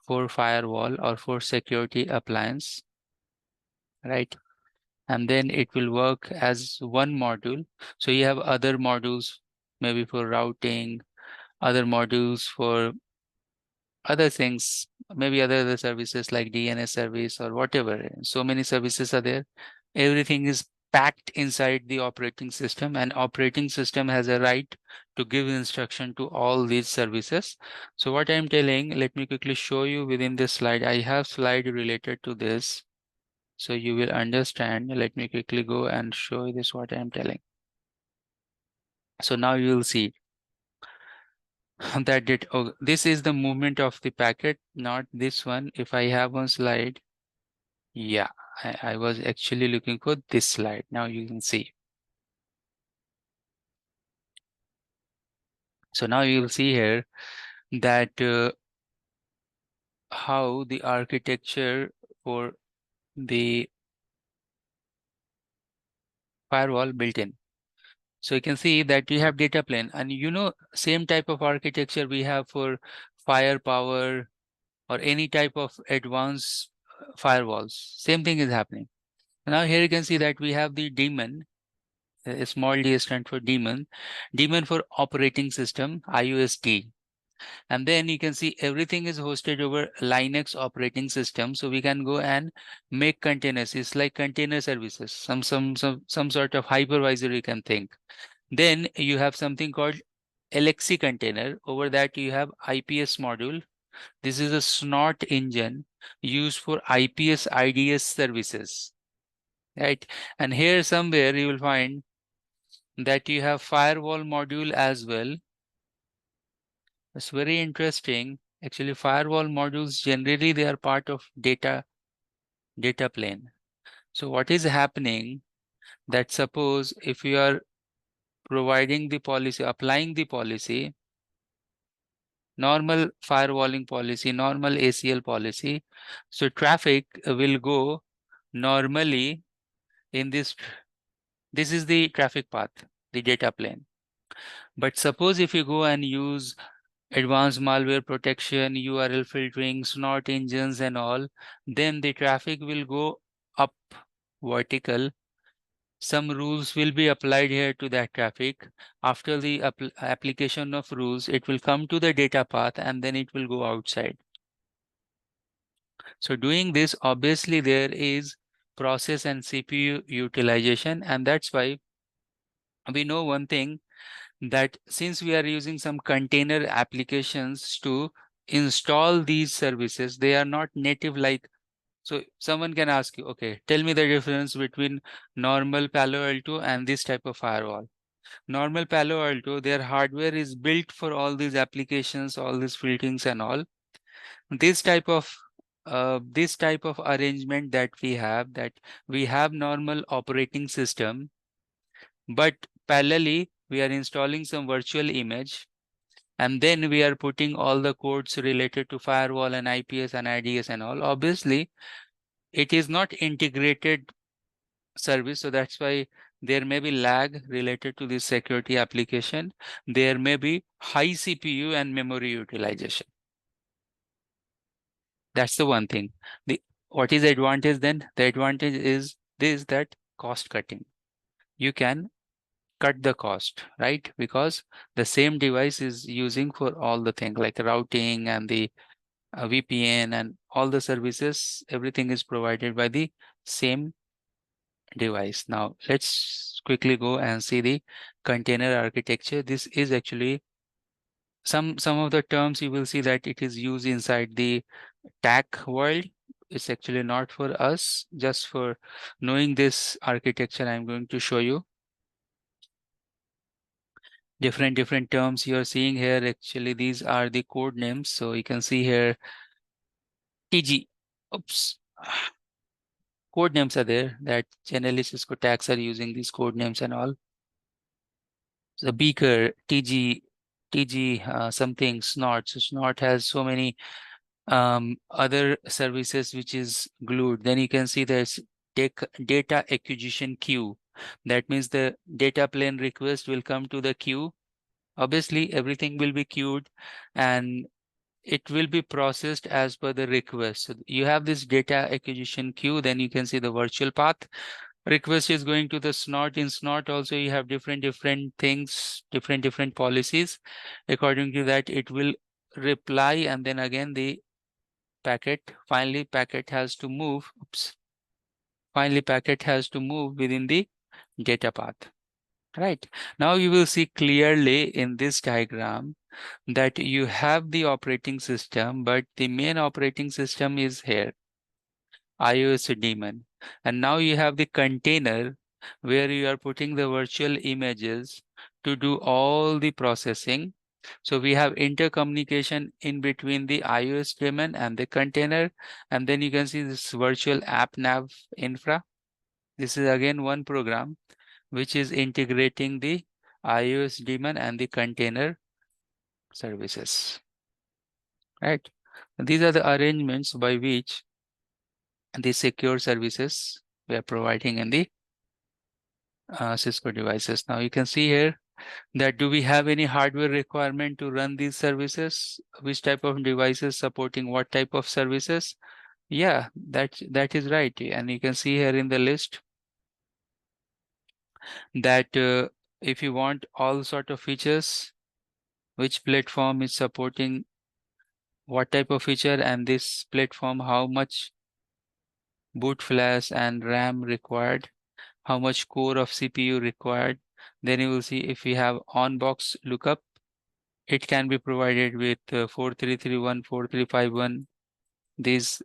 for firewall or for security appliance, right? And then it will work as one module. So you have other modules, maybe for routing, other modules for other things, maybe other services like DNS service or whatever. So many services are there. Everything is packed inside the operating system, and operating system has a right to give instruction to all these services. So what I'm telling, let me quickly show you within this slide. I have slide related to this, so you will understand. Let me quickly go and show you this, what I'm telling. So now you will see that this is the movement of the packet, not this one. If I have one slide, Yeah, I was actually looking for this slide. Now you can see. So now you will see here that how the architecture for the firewall built in. So you can see that you have data plane, and same type of architecture we have for firepower or any type of advanced firewalls. Same thing is happening. Now here you can see that we have the daemon. Small d stands for daemon. Daemon for operating system, IOST. And then you can see everything is hosted over Linux operating system. So we can go and make containers. It's like container services, some sort of hypervisor you can think. Then you have something called LXC container. Over that you have IPS module. This is a snort engine used for IPS IDS services, right? And here somewhere you will find that you have firewall module as well. It's very interesting. Actually, firewall modules generally they are part of data plane. So what is happening that suppose if you are providing the policy, applying the policy, normal firewalling policy, normal ACL policy, so traffic will go normally in this. This is the traffic path, the data plane. But suppose if you go and use advanced malware protection, URL filtering, snort engines and all, then the traffic will go up vertical. Some rules will be applied here to that traffic. After the application of rules, it will come to the data path and then it will go outside. So doing this, obviously there is process and CPU utilization, and that's why we know one thing, that since we are using some container applications to install these services, they are not native like. So someone can ask you, okay, tell me the difference between normal Palo Alto and this type of firewall. Normal Palo Alto, their hardware is built for all these applications, all these filterings and all. This type of arrangement that we have normal operating system, but parallelly we are installing some virtual image, and then we are putting all the codes related to firewall and IPS and IDS and all. Obviously, it is not integrated service, so that's why there may be lag related to this security application. There may be high CPU and memory utilization. That's the one thing. What is the advantage then? The advantage is this, that cost cutting. You can cut the cost, right? Because the same device is using for all the things like routing and the VPN and all the services. Everything is provided by the same device. Now let's quickly go and see the container architecture. This is actually some of the terms you will see that it is used inside the TAC world. It's actually not for us. Just for knowing this architecture, I'm going to show you different terms you're seeing here. Actually, these are the code names. So you can see here TG. Oops. Code names are there that generally Cisco tags are using these code names and all. The beaker, TG, something, snort. So snort has so many other services which is glued. Then you can see there's data acquisition queue. That means the data plane request will come to the queue. Obviously, everything will be queued and it will be processed as per the request. So you have this data acquisition queue, then you can see the virtual path. Request is going to the snort. In snort also you have different things, different policies. According to that, it will reply, and then again the packet, finally packet has to move. Finally packet has to move within the data path. Right. Now you will see clearly in this diagram that you have the operating system, but the main operating system is here, iOS daemon. And now you have the container where you are putting the virtual images to do all the processing. So we have intercommunication in between the iOS daemon and the container. And then you can see this virtual app nav infra. This is again one program which is integrating the iOS daemon and the container services. Right. These are the arrangements by which the secure services we are providing in the Cisco devices. Now you can see here that do we have any hardware requirement to run these services? Which type of devices supporting what type of services? Yeah, that is right. And you can see here in the list that if you want all sort of features, which platform is supporting what type of feature, and this platform, how much boot flash and RAM required, how much core of CPU required. Then you will see if we have on-box lookup, it can be provided with 4331, 4351, these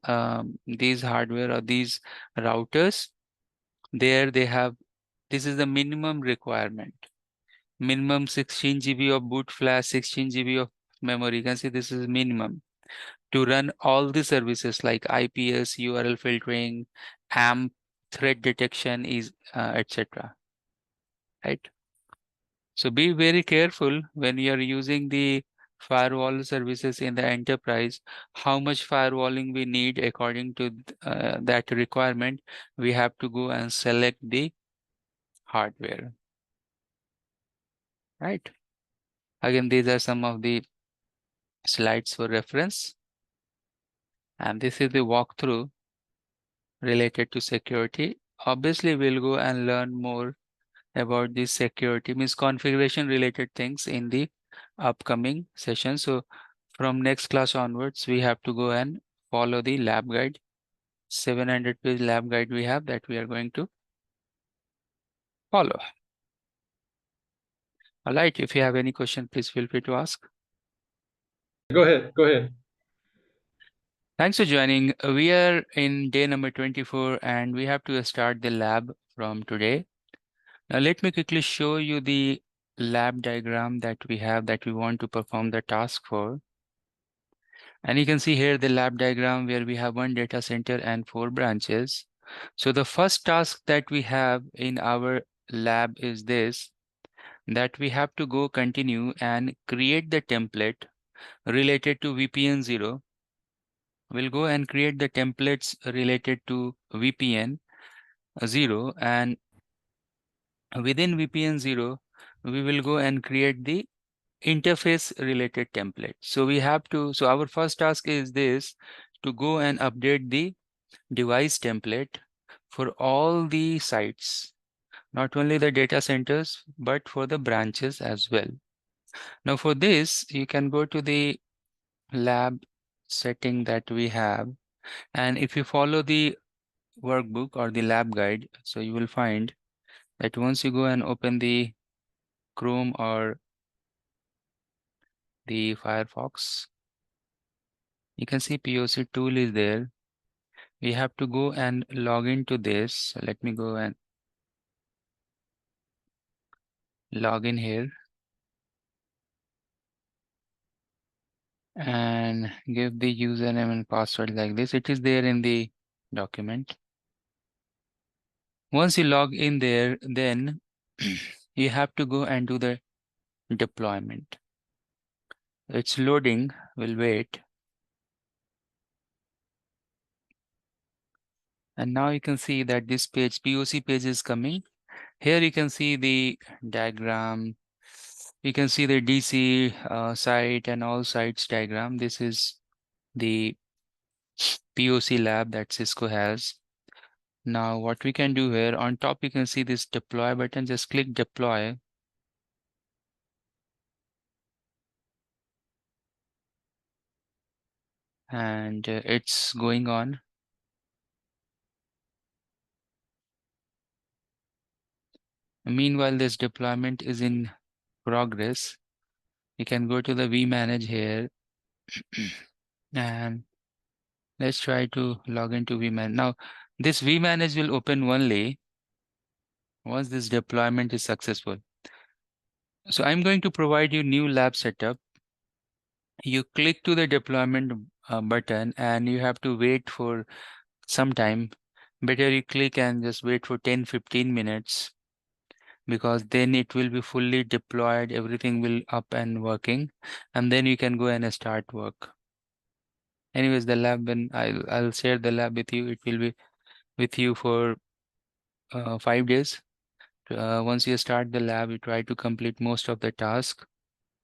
hardware or these routers. There they have, this is the minimum requirement. Minimum 16 GB of boot flash, 16 GB of memory. You can see this is minimum to run all the services like IPS, URL filtering, AMP, threat detection, is etc. Right. So be very careful when you are using the firewall services in the enterprise, how much firewalling we need according to that requirement. We have to go and select the hardware. Right. Again, these are some of the slides for reference. And this is the walkthrough related to security. Obviously, we'll go and learn more about this security, means configuration related things in the upcoming session. So from next class onwards, we have to go and follow the lab guide. 700-page lab guide we have that we are going to follow. All right, if you have any question, please feel free to ask. Go ahead. Go ahead. Thanks for joining. We are in day number 24 and we have to start the lab from today. Now let me quickly show you the lab diagram that we have that we want to perform the task for. And you can see here the lab diagram where we have one data center and 4 branches. So the first task that we have in our lab is this, that we have to go continue and create the template related to VPN 0. We'll go and create the templates related to VPN 0, and within VPN 0, we will go and create the interface related template. So we have to, so our first task is this, to go and update the device template for all the sites, not only the data centers, but for the branches as well. Now for this, you can go to the lab setting that we have. And if you follow the workbook or the lab guide, so you will find that once you go and open the Chrome or the Firefox, you can see POC tool is there. We have to go and log into this. So let me go and log in here and give the username and password like this. It is there in the document. Once you log in there, then you have to go and do the deployment. It's loading, we'll wait. And now you can see that this page, POC page is coming. Here you can see the diagram. You can see the DC site and all sites diagram. This is the POC lab that Cisco has. Now what we can do here, on top you can see this deploy button. Just click deploy. And it's going on. Meanwhile, this deployment is in progress. You can go to the vManage here and let's try to log into vManage. Now, this vManage will open only once this deployment is successful. So I'm going to provide you new lab setup You click to the deployment button and you have to wait for some time. Better you click and just wait for 10-15 minutes, because then it will be fully deployed, everything will up and working, and then you can go and start work. Anyways, the lab, when I'll share the lab with you, it will be with you for 5 days. Once you start the lab, you try to complete most of the task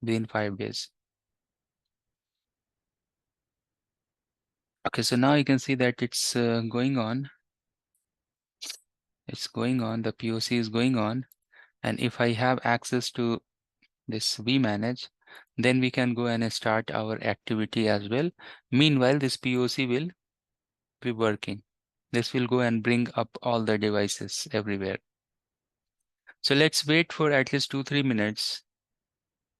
within 5 days. Okay, so now you can see that it's going on. It's going on, the POC is going on. And if I have access to this vManage, then we can go and start our activity as well. Meanwhile, this POC will be working. This will go and bring up all the devices everywhere. So let's wait for at least 2-3 minutes.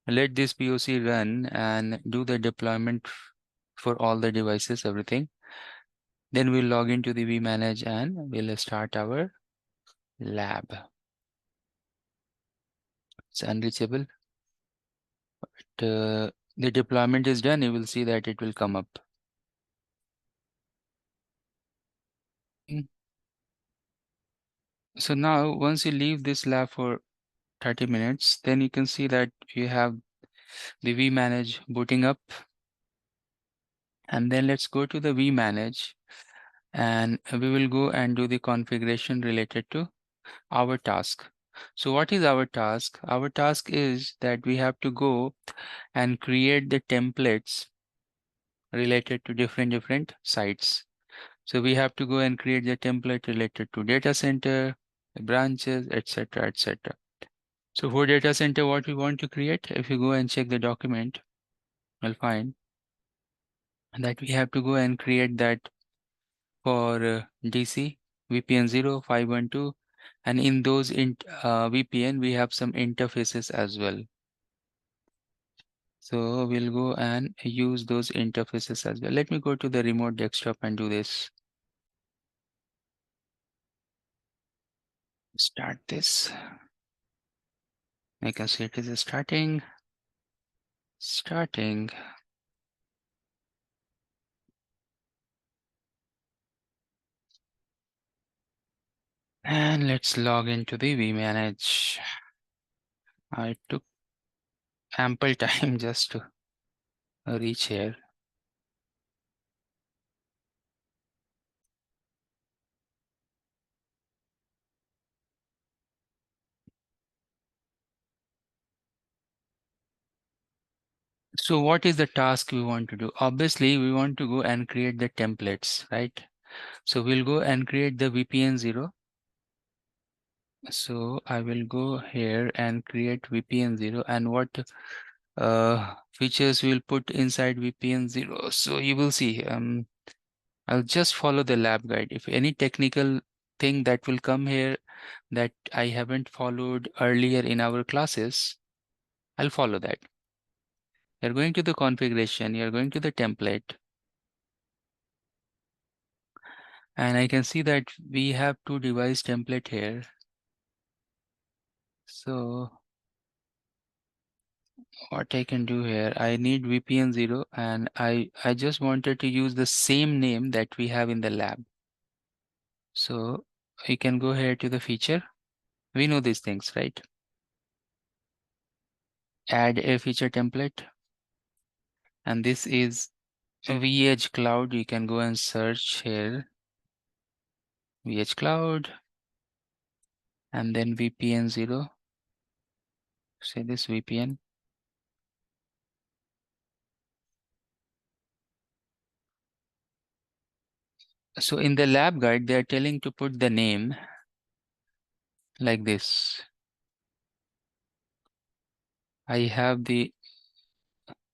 Let this POC run and do the deployment for all the devices, everything. Then we'll log into the vManage and we'll start our lab. It's unreachable. But, the deployment is done. You will see that it will come up. So now once you leave this lab for 30 minutes, then you can see that you have the vManage booting up. And then let's go to the vManage and we will go and do the configuration related to our task. So what is our task? Our task is that we have to go and create the templates related to different sites. So we have to go and create the template related to data center, branches, etc., etc. So for data center, what we want to create, if you go and check the document, you'll find that we have to go and create that for DC, VPN 0, 512, and in those VPN, we have some interfaces as well. So we'll go and use those interfaces as well. Let me go to the remote desktop and do this. Start this. I can see it is starting. And let's log into the vManage. I took ample time just to reach here. So what is the task we want to do? Obviously, we want to go and create the templates, right? So we'll go and create the VPN 0. So I will go here and create VPN 0, and what features we'll put inside VPN 0. So you will see, I'll just follow the lab guide. If any technical thing that will come here that I haven't followed earlier in our classes, I'll follow that. You're going to the configuration, you're going to the template. And I can see that we have 2 device template here. So what I can do here, I need VPN 0 and I just wanted to use the same name that we have in the lab. So you can go here to the feature. We know these things, right? Add a feature template. And this is vEdge Cloud. You can go and search here. vEdge Cloud. And then VPN 0. Say this VPN. So in the lab guide, they are telling to put the name like this. I have the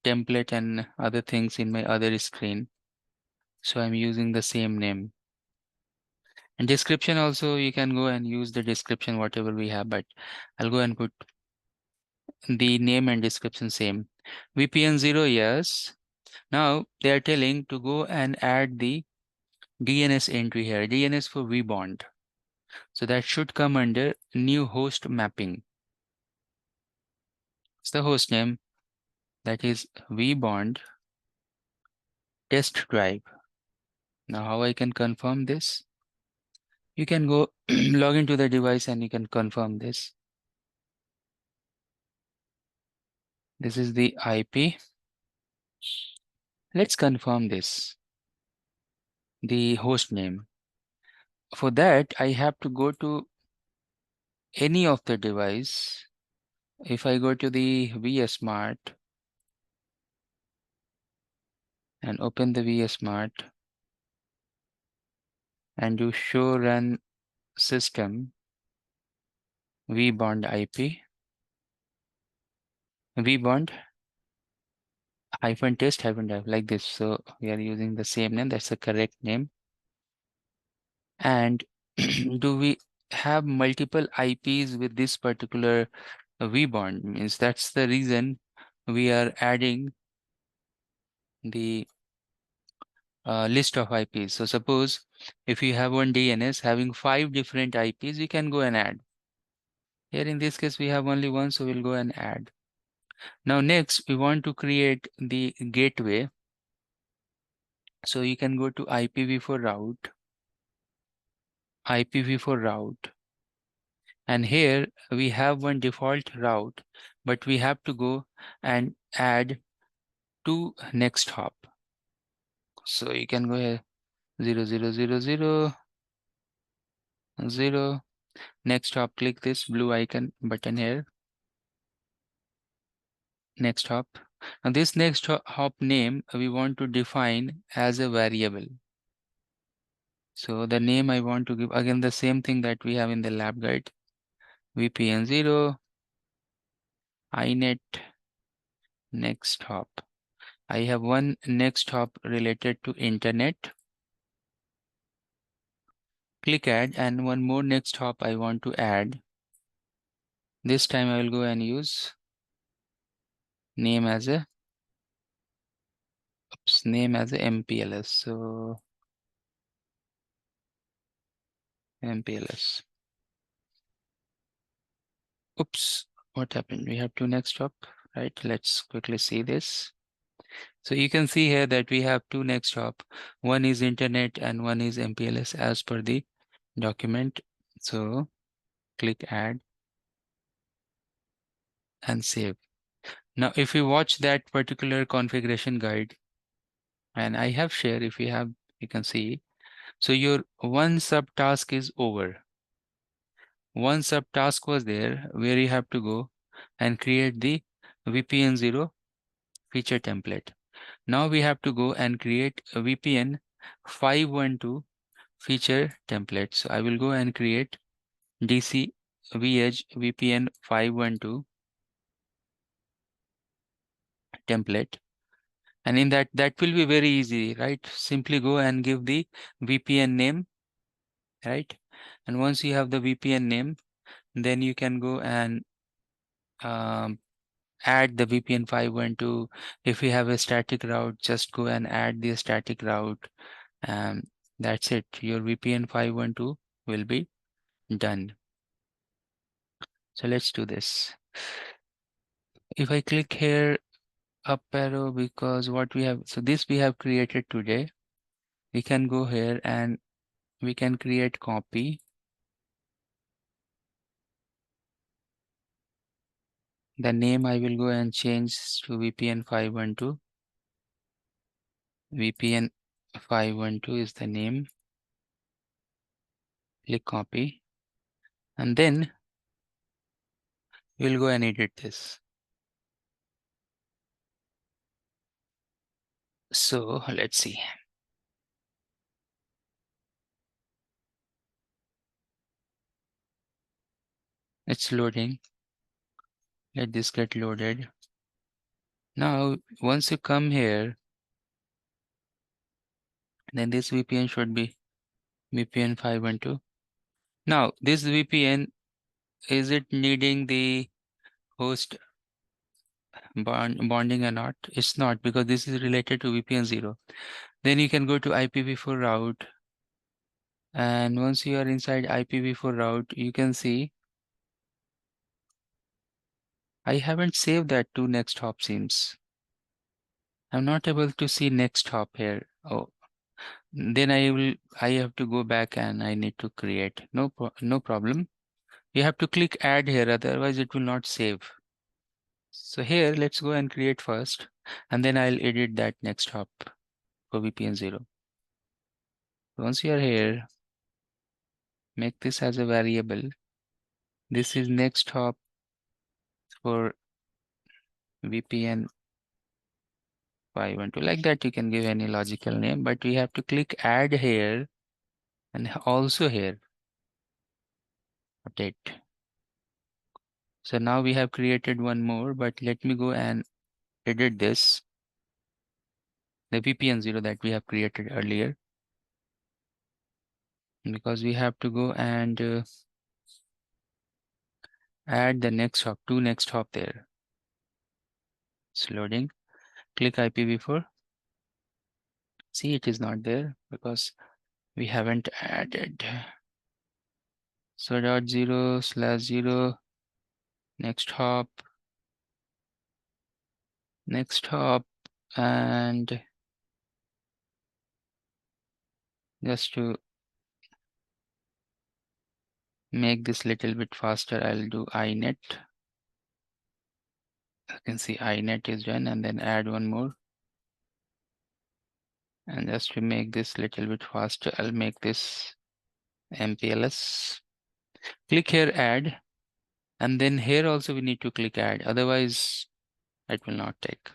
template and other things in my other screen. So I'm using the same name. And description also, you can go and use the description, whatever we have, but I'll go and put the name and description same. VPN 0, yes. Now they are telling to go and add the DNS entry here, DNS for vBond. So that should come under new host mapping. It's the host name. that is vbond test drive. Now how I can confirm this? You can go log into the device and you can confirm this. This is the IP. Let's confirm this, the host name. For that, I have to go to any of the device. If I go to the vSmart and open the vSmart and do show run system vbond IP, vbond -test -dev like this. So we are using the same name. That's the correct name. And do we have multiple IPs with this particular vbond? Means that's the reason we are adding the list of IPs. So suppose if you have one DNS having 5 different IPs, we can go and add. Here in this case, we have only one, so we'll go and add. Now next, we want to create the gateway. So you can go to IPv4 route, IPv4 route. And here we have one default route, but we have to go and add 2 next hop. So you can go here 0, 0, next hop, click this blue icon button here. Next hop. Now this next hop name we want to define as a variable. So the name I want to give again the same thing that we have in the lab guide. VPN 0, inet, next hop. I have one next hop related to internet. Click add, and one more next hop I want to add. This time I will go and use name as a MPLS. So MPLS. Oops, what happened? We have 2 next hop, right? Let's quickly see this. So you can see here that we have 2 next hop. One is internet and one is MPLS as per the document. So click add and save. Now, if you watch that particular configuration guide, and I have shared, if you have, you can see. So your one subtask is over. One subtask was there where you have to go and create the VPN 0 feature template. Now we have to go and create a VPN 512 feature template. So I will go and create DC vEdge VPN 512 template. And in that will be very easy, right? Simply go and give the VPN name, right? And once you have the VPN name, then you can go and add the VPN 512. If you have a static route, just go and add the static route. That's it. Your VPN 512 will be done. So let's do this. If I click here, up arrow, because what we have, so this we have created today. We can go here and we can create copy. The name I will go and change to VPN 512. VPN 512 is the name. Click copy. And then we'll go and edit this. So let's see. It's loading. Let this get loaded. Now, once you come here, then this VPN should be VPN 512. Now, this VPN, is it needing the host bonding or not? It's not, because this is related to VPN 0. Then you can go to IPv4 route. And once you are inside IPv4 route, you can see I haven't saved that 2 next hop seems. I'm not able to see next hop here. Oh, then I have to go back and I need to create. No problem. You have to click add here, otherwise it will not save. So here, let's go and create first, and then I'll edit that next hop for VPN 0. Once you are here, make this as a variable. This is next hop for VPN 512. Like that, you can give any logical name, but we have to click add here and also here, update. So now we have created one more, but let me go and edit this, the VPN 0 that we have created earlier, because we have to go and add the next hop, two next hop there. It's loading. Click IPv4. See, it is not there because we haven't added. So .0/0 next hop, and just to make this little bit faster, I'll do inet. You can see inet is done, and then add one more. And just to make this little bit faster, I'll make this MPLS. Click here, add, and then here also we need to click add, otherwise it will not take.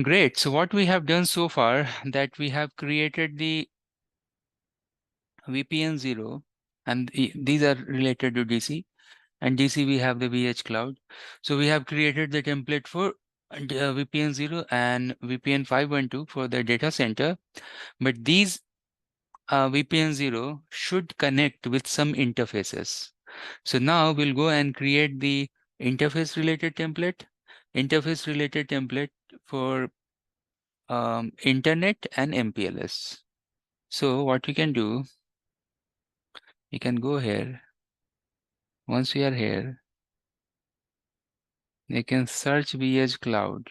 Great. So what we have done so far, that we have created the VPN 0, and these are related to DC, and DC we have the vEdge So we have created the template for VPN 0 and VPN 512 for the data center, but these VPN 0 should connect with some interfaces. So now we'll go and create the interface related template for internet and MPLS. So what we can do, we can go here. Once we are here, we can search vEdge Cloud,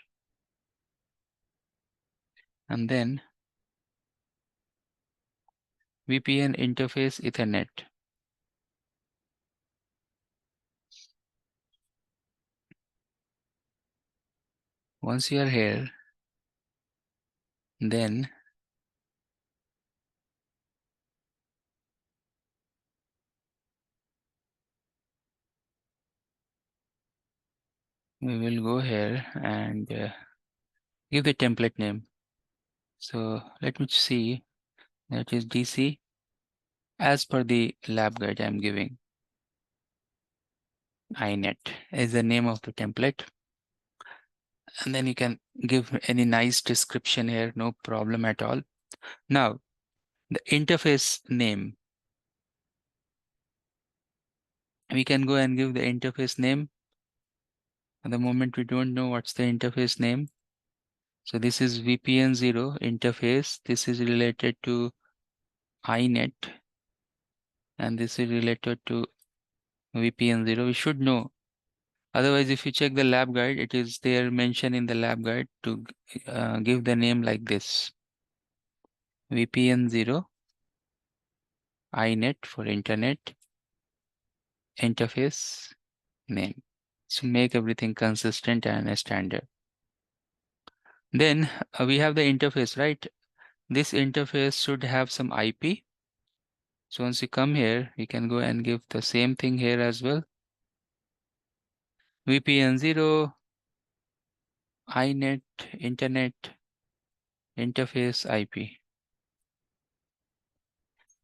and then VPN interface Ethernet. Once you are here, then we will go here and give the template name. So let me see, that is DC as per the lab guide I'm giving. inet is the name of the template. And then you can give any nice description here, no problem at all. Now, the interface name. We can go and give the interface name. At the moment, we don't know what's the interface name. So this is VPN 0 interface. This is related to inet. And this is related to VPN 0. We should know. Otherwise, if you check the lab guide, it is there mentioned in the lab guide to give the name like this. VPN 0, inet for internet, interface name. So make everything consistent and standard. Then we have the interface, right? This interface should have some IP. So once you come here, you can go and give the same thing here as well. VPN 0, inet, internet, interface IP.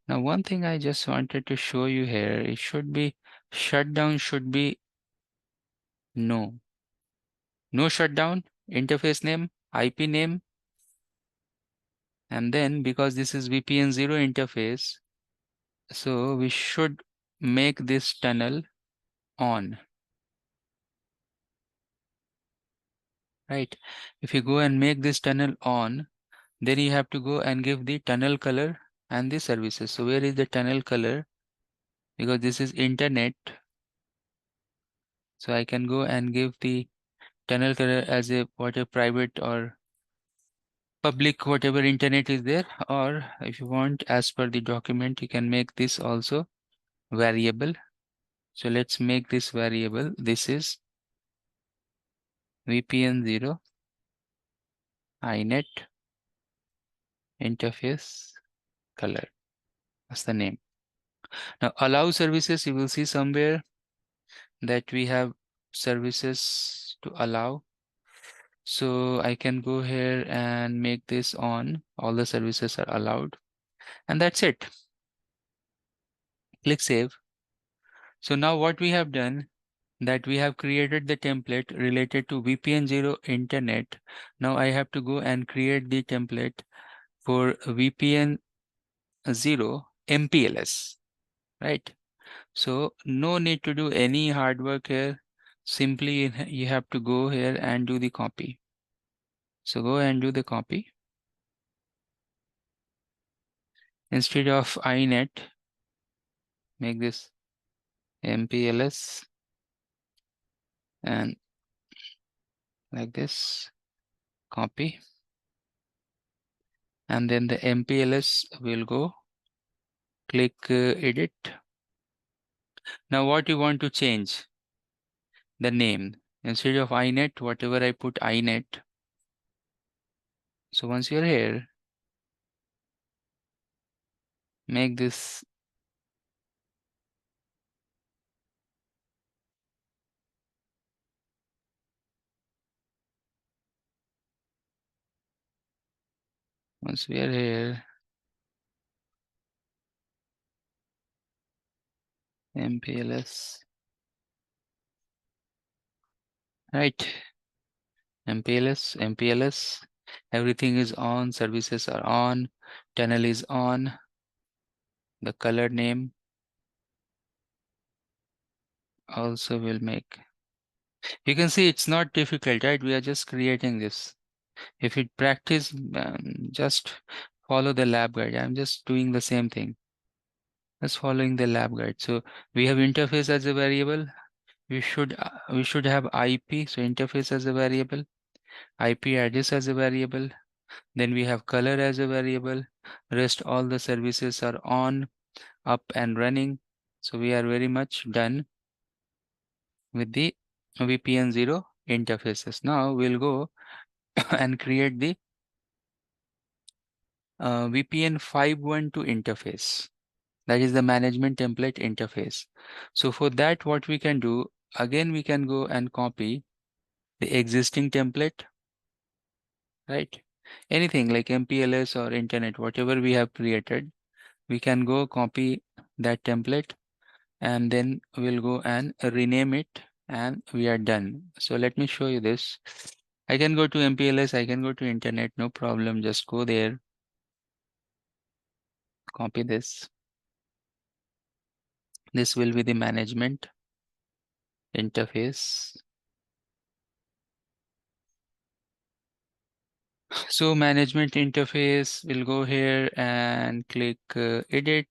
Now, one thing I just wanted to show you here, it should be shutdown should be no. No shutdown, interface name, IP name. And then because this is VPN 0 interface, so we should make this tunnel on. Right? If you go and make this tunnel on, then you have to go and give the tunnel color and the services. So where is the tunnel color? Because this is internet. So I can go and give the tunnel color as a whatever private or public, whatever internet is there, or if you want, as per the document, you can make this also variable. So let's make this variable. This is VPN 0 inet interface color. That's the name. Now allow services, you will see somewhere that we have services to allow. So I can go here and make this on. All the services are allowed. And that's it. Click save. So now what we have done, that we have created the template related to VPN 0 internet. Now I have to go and create the template for VPN 0 MPLS, right? So no need to do any hard work here. Simply you have to go here and do the copy. So go and do the copy. Instead of inet, make this MPLS and like this, copy. And then the MPLS will go, click edit. Now what you want to change? The name. Instead of inet, whatever I put inet. So once you're here, make this once we are here, MPLS, right? MPLS, everything is on, services are on, tunnel is on, the color name also will make. You can see it's not difficult, right? We are just creating this. If you practice, just follow the lab guide. I'm just doing the same thing. Just following the lab guide. So we have interface as a variable. We should have IP. So interface as a variable, IP address as a variable. Then we have color as a variable. Rest all the services are on, up and running. So we are very much done with the VPN 0 interfaces. Now we'll go and create the VPN 512 interface. That is the management template interface. So for that, what we can do, again, we can go and copy the existing template, right? Anything like MPLS or internet, whatever we have created, we can go copy that template and then we'll go and rename it and we are done. So let me show you this. I can go to MPLS, I can go to internet, no problem. Just go there, copy this. This will be the management interface. So management interface, we'll go here and click edit.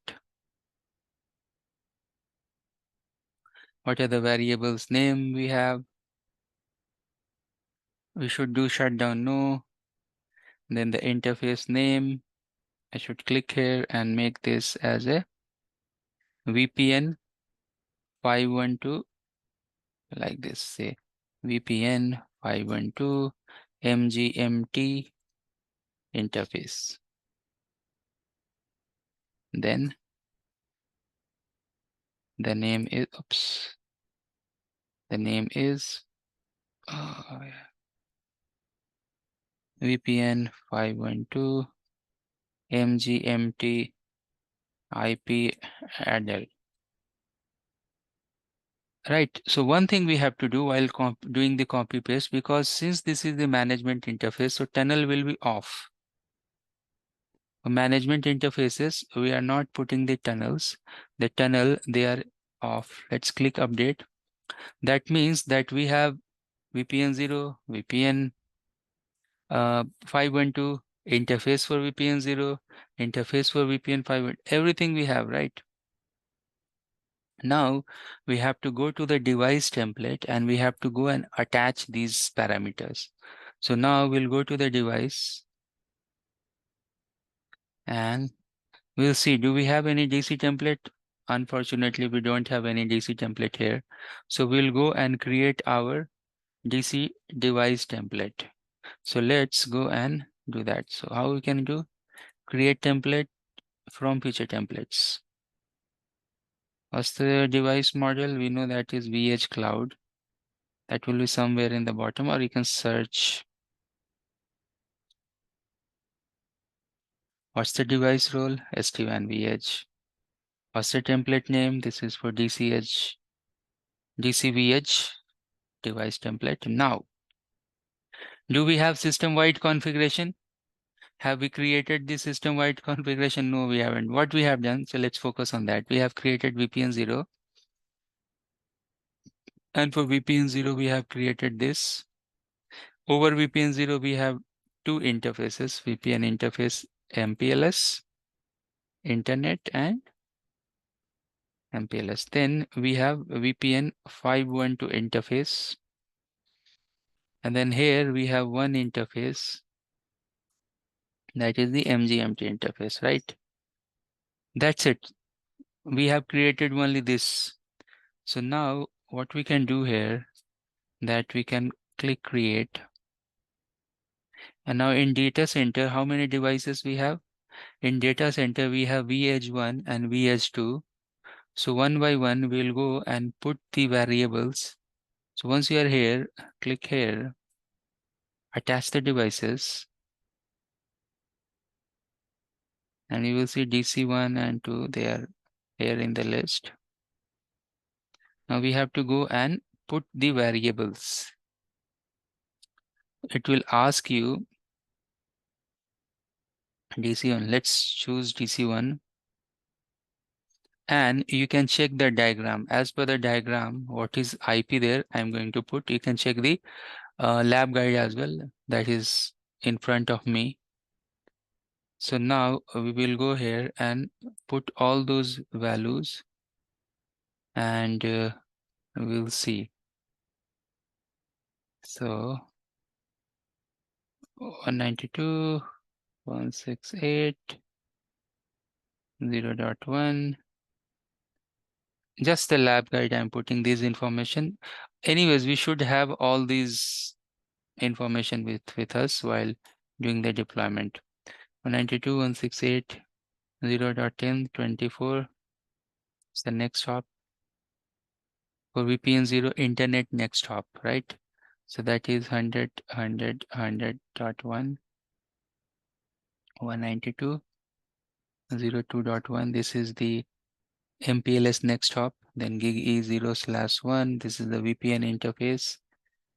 What are the variables name we have? We should do shutdown no. Then the interface name, I should click here and make this as a VPN 512, like this, say VPN 512 MGMT interface. Then the name is, the name is VPN 512 MGMT IP address. Right. So one thing we have to do while doing the copy paste, because since this is the management interface, so tunnel will be off. For management interfaces, we are not putting the tunnels. The tunnel, they are off. Let's click update. That means that we have VPN 0, VPN 512, interface for VPN 0, interface for VPN 512, everything we have, right? Now we have to go to the device template and we have to go and attach these parameters. So now we'll go to the device and we'll see, do we have any DC template? Unfortunately, we don't have any DC template here. So we'll go and create our DC device template. So let's go and do that. So how we can do? Create template from feature templates. What's the device model? We know that is vEdge cloud. That will be somewhere in the bottom, or you can search. What's the device role? SD-WAN vEdge. What's the template name? This is for DC vEdge device template. Now, do we have system-wide configuration? Have we created the system-wide configuration? No, we haven't. What we have done, so let's focus on that. We have created VPN 0. And for VPN 0, we have created this. Over VPN 0, we have two interfaces, VPN interface MPLS, internet, and MPLS. Then we have VPN 512 interface. And then here we have one interface, that is the MGMT interface, right? That's it. We have created only this. So now what we can do here, that we can click create. And now in data center, how many devices we have? In data center, we have vEdge 1 and vEdge 2. So one by one, we'll go and put the variables. So once you are here, click here, attach the devices. And you will see DC1 and 2, they are here in the list. Now we have to go and put the variables. It will ask you DC1. Let's choose DC1. And you can check the diagram. As per the diagram, what is IP there, I'm going to put. You can check the lab guide as well. That is in front of me. So now we will go here and put all those values and we'll see. So 192.168.0.1. Just the lab guide, I'm putting this information. Anyways, we should have all these information with us while doing the deployment. 192.168.0.10.24 is the next hop. For VPN 0, internet next hop, right? So that is 100.1, 192.0.2.1. This is the MPLS next hop. Then gig E0/1. This is the VPN interface.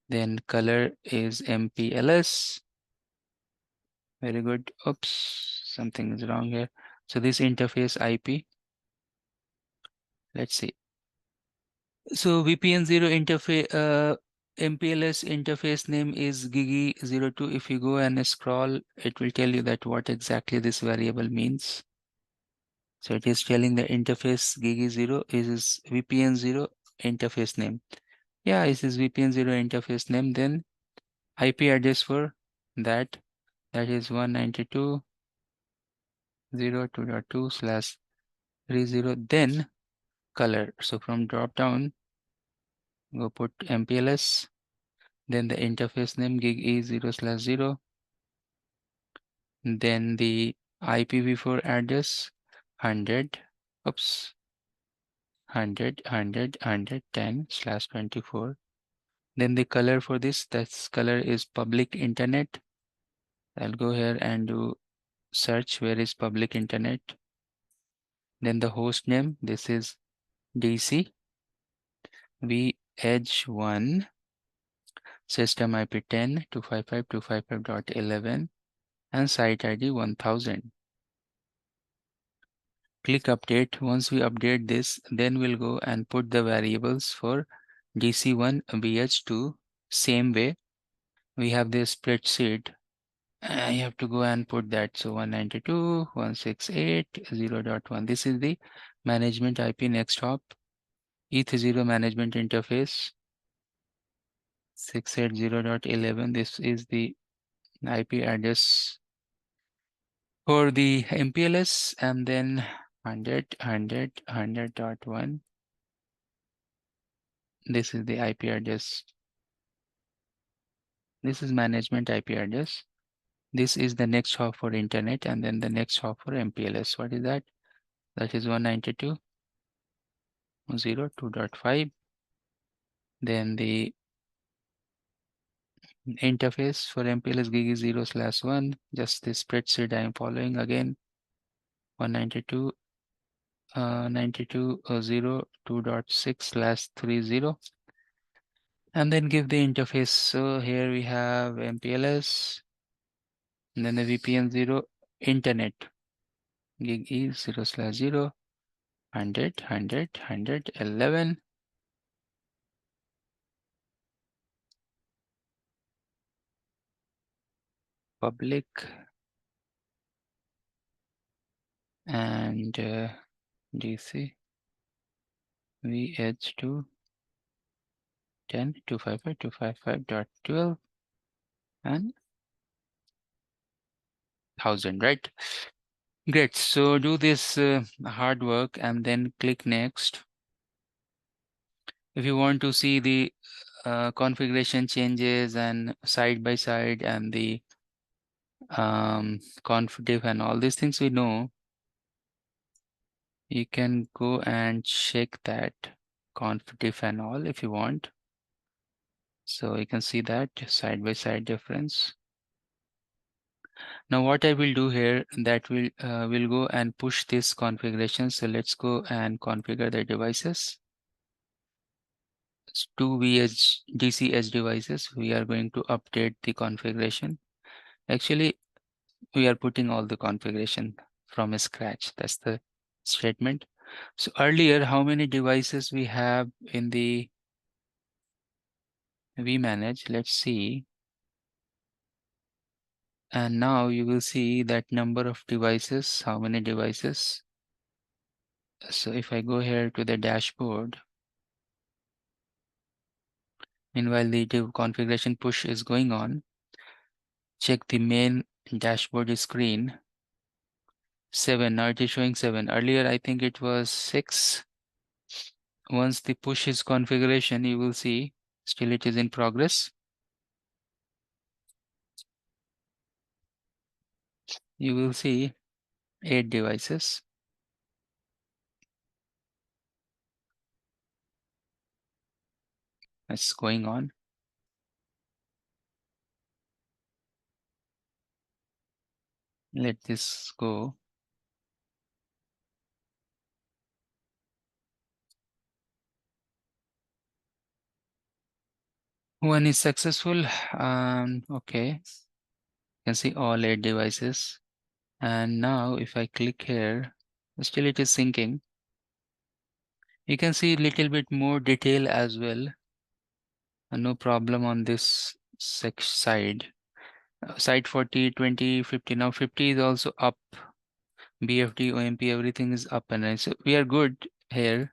Then color is MPLS. Very good. Oops, something is wrong here. So this interface IP. Let's see. So VPN 0 interface, MPLS interface name is gigi02. If you go and scroll, it will tell you that what exactly this variable means. So it is telling the interface gigi0 is VPN 0 interface name. Yeah, this is VPN 0 interface name. Then IP address for that is 192.0.2.2/30. Then color. So from drop down, go put MPLS. Then the interface name gig E0/0. Then the IPv4 address 100. Oops. 100.100.110/24. Then the color for this, that's color is public internet. I'll go here and do search where is public internet. Then the host name, this is DC vEdge 1 system IP 10.255.255.11 and site ID 1000. Click update. Once we update this, then we'll go and put the variables for DC1 vEdge 2 same way. We have this spreadsheet. You have to go and put that. So 192.168.0.1. This is the management IP next hop. ETH0 management interface 680.11. This is the IP address for the MPLS, and then 100.1. This is the IP address. This is management IP address. This is the next hop for internet, and then the next hop for MPLS. What is that? That is 192.0.2.5. Then the interface for MPLS gig is 0/1. Just the spreadsheet I am following again. 192.0.2.6/30. And then give the interface. So here we have MPLS, and then the VPN 0 internet gig is 0/0, 100, 100, 111. Public and DC vEdge 2 10 255.255.12 and 1000, right? Great. So do this hard work and then click next. If you want to see the configuration changes and side by side and the conf diff and all these things we know, you can go and check that conf diff and all if you want. So you can see that side by side difference. Now what I will do here, that will go and push this configuration. So let's go and configure the devices. It's 2 vEdge DC edge devices. We are going to update the configuration. Actually, we are putting all the configuration from scratch. That's the statement. So earlier, how many devices we have in the vManage? Let's see. And now you will see that number of devices, how many devices. So if I go here to the dashboard, meanwhile the configuration push is going on, check the main dashboard screen. 7, now it is showing 7. Earlier I think it was 6. Once the push is configuration, you will see still it is in progress. You will see 8 devices. That's going on. Let this go. One is successful. Okay. You can see all 8 devices. And now if I click here, still it is syncing. You can see a little bit more detail as well. No problem on this side. Side 40, 20, 50. Now 50 is also up. BFD, OMP, everything is up and running. So we are good here.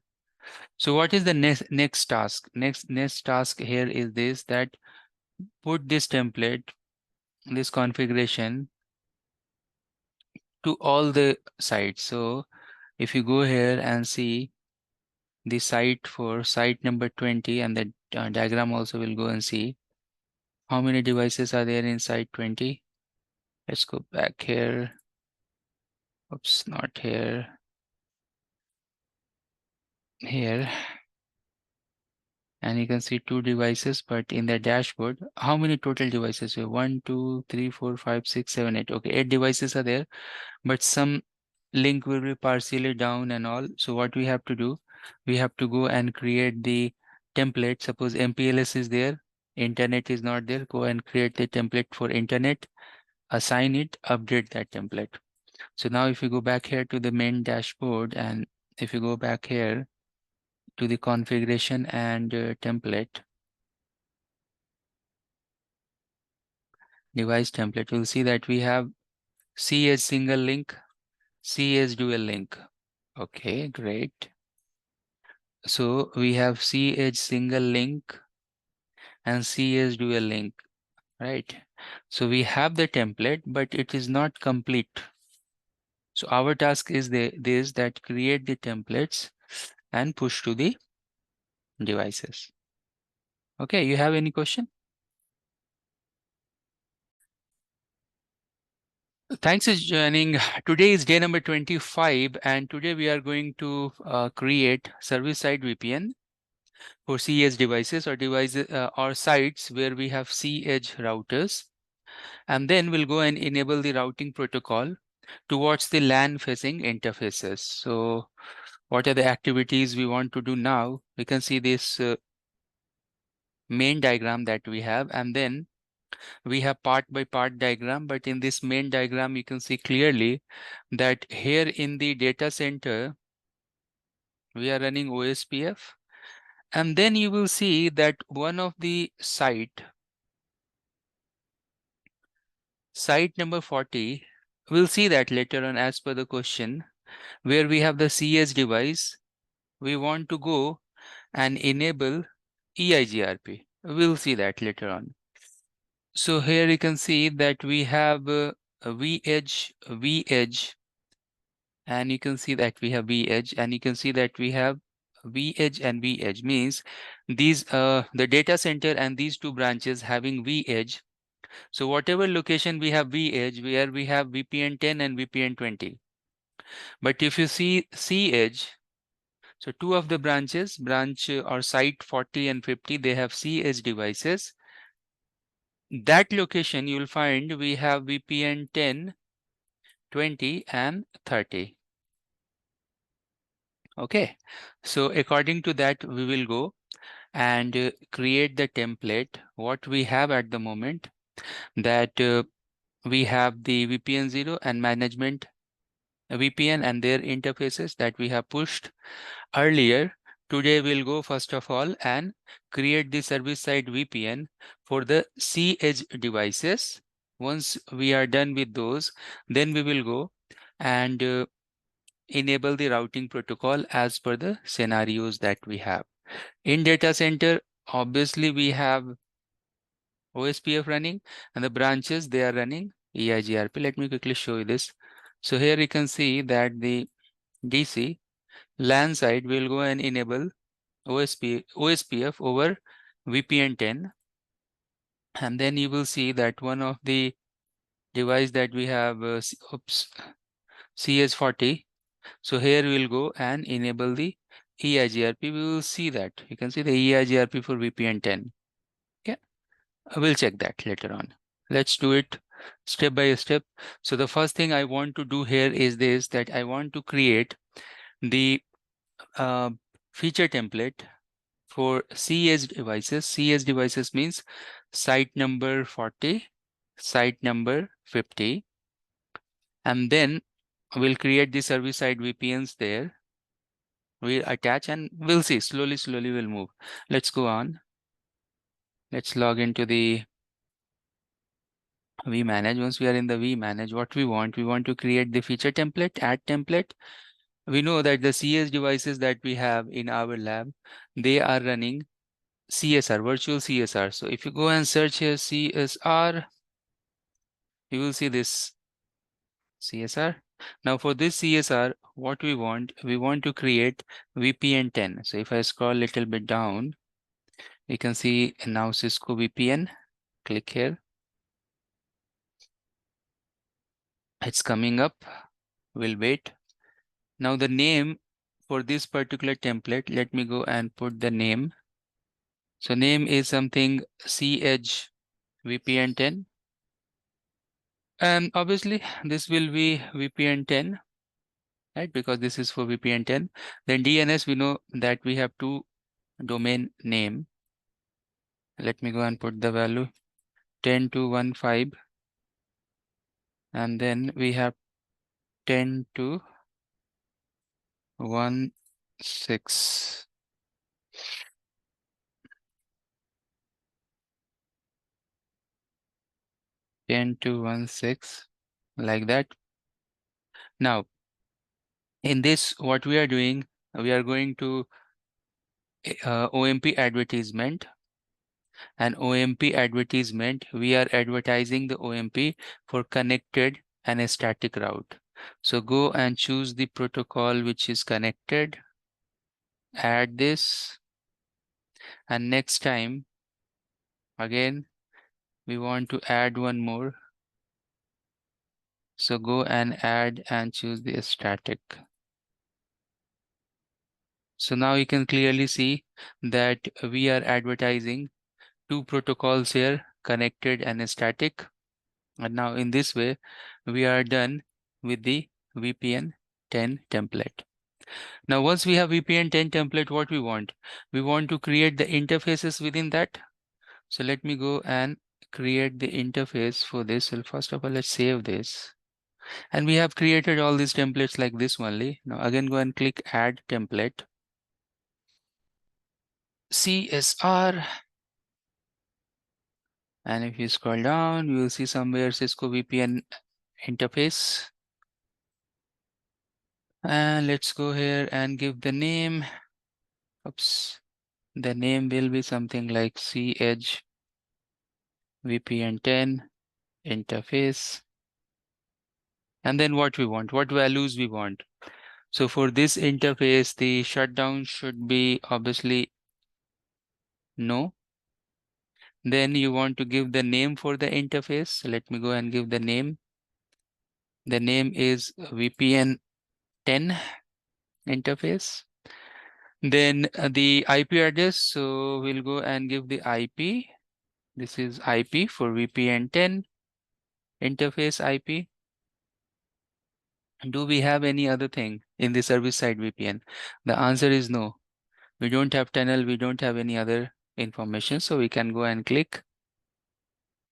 So what is the next task? Next task here is this, that put this template, this configuration to all the sites. So if you go here and see the site for site number 20, and the diagram also will go and see how many devices are there in site 20. Let's go back here. Oops, not here. Here. And you can see 2 devices, but in the dashboard, how many total devices? 1, 2, 3, 4, 5, 6, 7, 8. Okay, 8 devices are there, but some link will be partially down and all. So what we have to do, we have to go and create the template. Suppose MPLS is there, internet is not there. Go and create the template for internet, assign it, update that template. So now if you go back here to the main dashboard, and if you go back here to the configuration and template, device template, you'll see that we have cEdge single link, cEdge dual link. Okay, great. So we have cEdge single link and cEdge dual link, right? So we have the template, but it is not complete. So our task is this, that create the templates and push to the devices. Okay, you have any question? Thanks for joining. Today is day number 25, and today we are going to create service-side VPN for cEdge devices or sites where we have cEdge routers. And then we'll go and enable the routing protocol towards the LAN facing interfaces. So what are the activities we want to do now? We can see this main diagram that we have, and then we have part by part diagram. But in this main diagram, you can see clearly that here in the data center, we are running OSPF. And then you will see that one of the site number 40, we'll see that later on as per the question, where we have the cEdge device. We want to go and enable EIGRP. We'll see that later on. So here you can see that we have a vEdge, and you can see that we have vEdge, and you can see that we have vEdge and vEdge, means these the data center and these two branches having vEdge. So whatever location we have vEdge, where we have VPN 10 and VPN 20. But if you see cEdge, so two of the branches, branch or site 40 and 50, they have cEdge devices. That location you'll find we have VPN 10, 20 and 30. Okay, so according to that, we will go and create the template. What we have at the moment, that we have the VPN 0 and management VPN and their interfaces that we have pushed earlier. Today we'll go first of all and create the service side VPN for the cEdge devices. Once we are done with those, then we will go and enable the routing protocol as per the scenarios that we have. In data center, obviously we have OSPF running, and the branches, they are running EIGRP. Let me quickly show you this. So here you can see that the DC LAN side will go and enable OSPF over VPN 10. And then you will see that one of the device that we have, CS40. So here we will go and enable the EIGRP. We will see that. You can see the EIGRP for VPN 10. Okay, we'll check that later on. Let's do it step by step. So the first thing I want to do here is this, that I want to create the feature template for cEdge devices. cEdge devices means site number 40, site number 50. And then we'll create the service side VPNs there. We'll attach and we'll see, slowly we'll move. Let's go on. Let's log into the vManage. Once we are in the vManage, what we want to create the feature template, add template. We know that the cEdge devices that we have in our lab, they are running CSR, virtual CSR. So if you go and search here CSR, you will see this CSR. Now for this CSR, what we want to create VPN 10. So if I scroll a little bit down, you can see now Cisco VPN. Click here. It's coming up. We'll wait. Now the name for this particular template, let me go and put the name. So name is something cEdge VPN 10. And obviously this will be VPN 10, right? Because this is for VPN 10. Then DNS, we know that we have two domain name. Let me go and put the value 10.2.1.5. And then we have 10.2.1.6. 10.2.1.6, like that. Now, in this, what we are doing, we are going to OMP advertisement. And OMP advertisement, we are advertising the OMP for connected and a static route. So go and choose the protocol which is connected, add this, and next time again we want to add one more. So go and add and choose the static. So now you can clearly see that we are advertising two protocols here, connected and static. And now in this way, we are done with the VPN 10 template. Now, once we have VPN 10 template, what we want? We want to create the interfaces within that. So let me go and create the interface for this. So first of all, let's save this. And we have created all these templates like this only. Now again, go and click add template. CSR. And if you scroll down, you will see somewhere Cisco VPN interface. And let's go here and give the name. Oops. The name will be something like cEdge VPN 10 interface. And then what we want, what values we want. So for this interface, the shutdown should be obviously no. Then you want to give the name for the interface. So let me go and give the name. The name is VPN 10 interface. Then the IP address. So we'll go and give the IP. This is IP for VPN 10 interface IP. Do we have any other thing in the service side VPN? The answer is no. We don't have tunnel. We don't have any other information. So we can go and click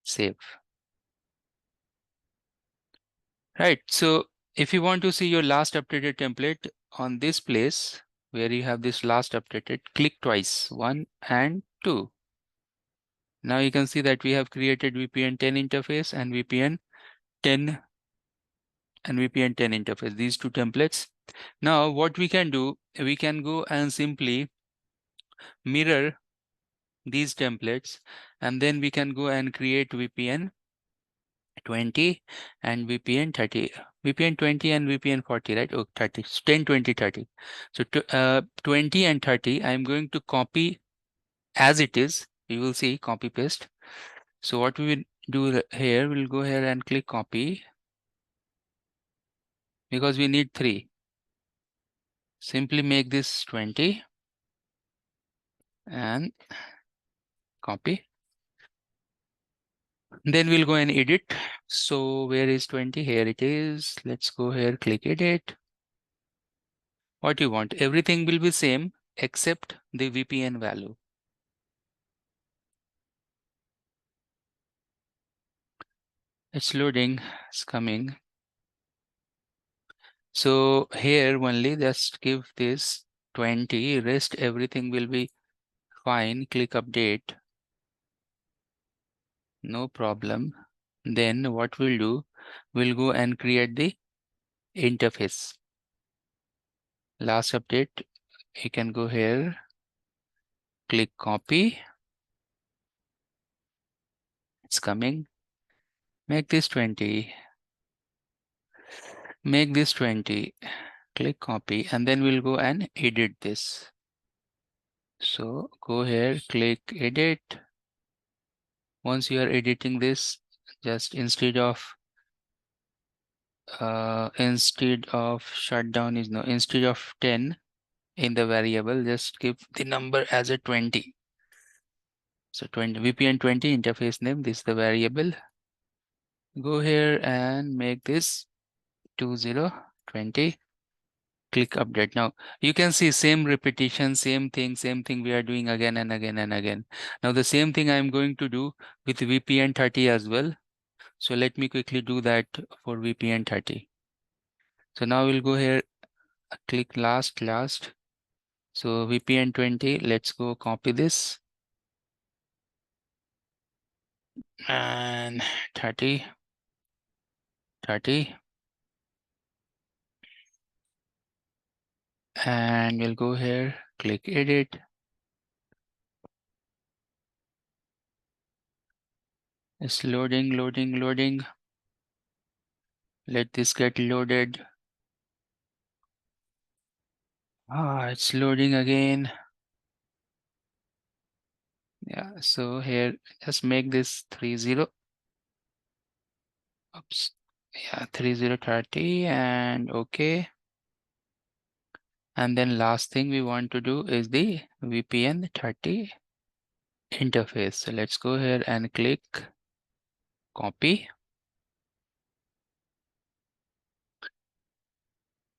save. Right. So if you want to see your last updated template on this place where you have this last updated, click twice, 1 and 2. Now you can see that we have created VPN 10 interface and VPN 10 and VPN 10 interface, these two templates. Now what we can do, we can go and simply mirror these templates, and then we can go and create VPN 20 and VPN 30, VPN 20 and VPN 40, right? Oh, 30, 10, 20, 30. So 20 and 30, I'm going to copy as it is. You will see copy paste. So what we will do here, we'll go here and click copy because we need 3. Simply make this 20 and copy. Then we'll go and edit. So where is 20? Here it is. Let's go here, click edit. What you want? Everything will be same except the VPN value. It's loading, it's coming. So here only just give this 20, rest everything will be fine. Click update. No problem. Then what we'll do, we'll go and create the interface. Last update, you can go here, click copy. It's coming. Make this 20. Make this 20. Click copy, and then we'll go and edit this. So go here, click edit. Once you are editing this, just instead of shutdown is no, instead of 10 in the variable, just give the number as a 20. So 20 VPN 20 interface name, this is the variable. Go here and make this 2020. Click update. Now you can see same repetition, same thing we are doing again and again and again. Now the same thing I'm going to do with VPN 30 as well. So let me quickly do that for VPN 30. So now we'll go here, click last. So VPN 20, let's go copy this. And 30. And we'll go here, click edit. It's loading. Let this get loaded. It's loading again. Yeah, so here, just make this 30. Oops. Yeah, 3030 and okay. And then last thing we want to do is the VPN 30 interface. So let's go here and click copy.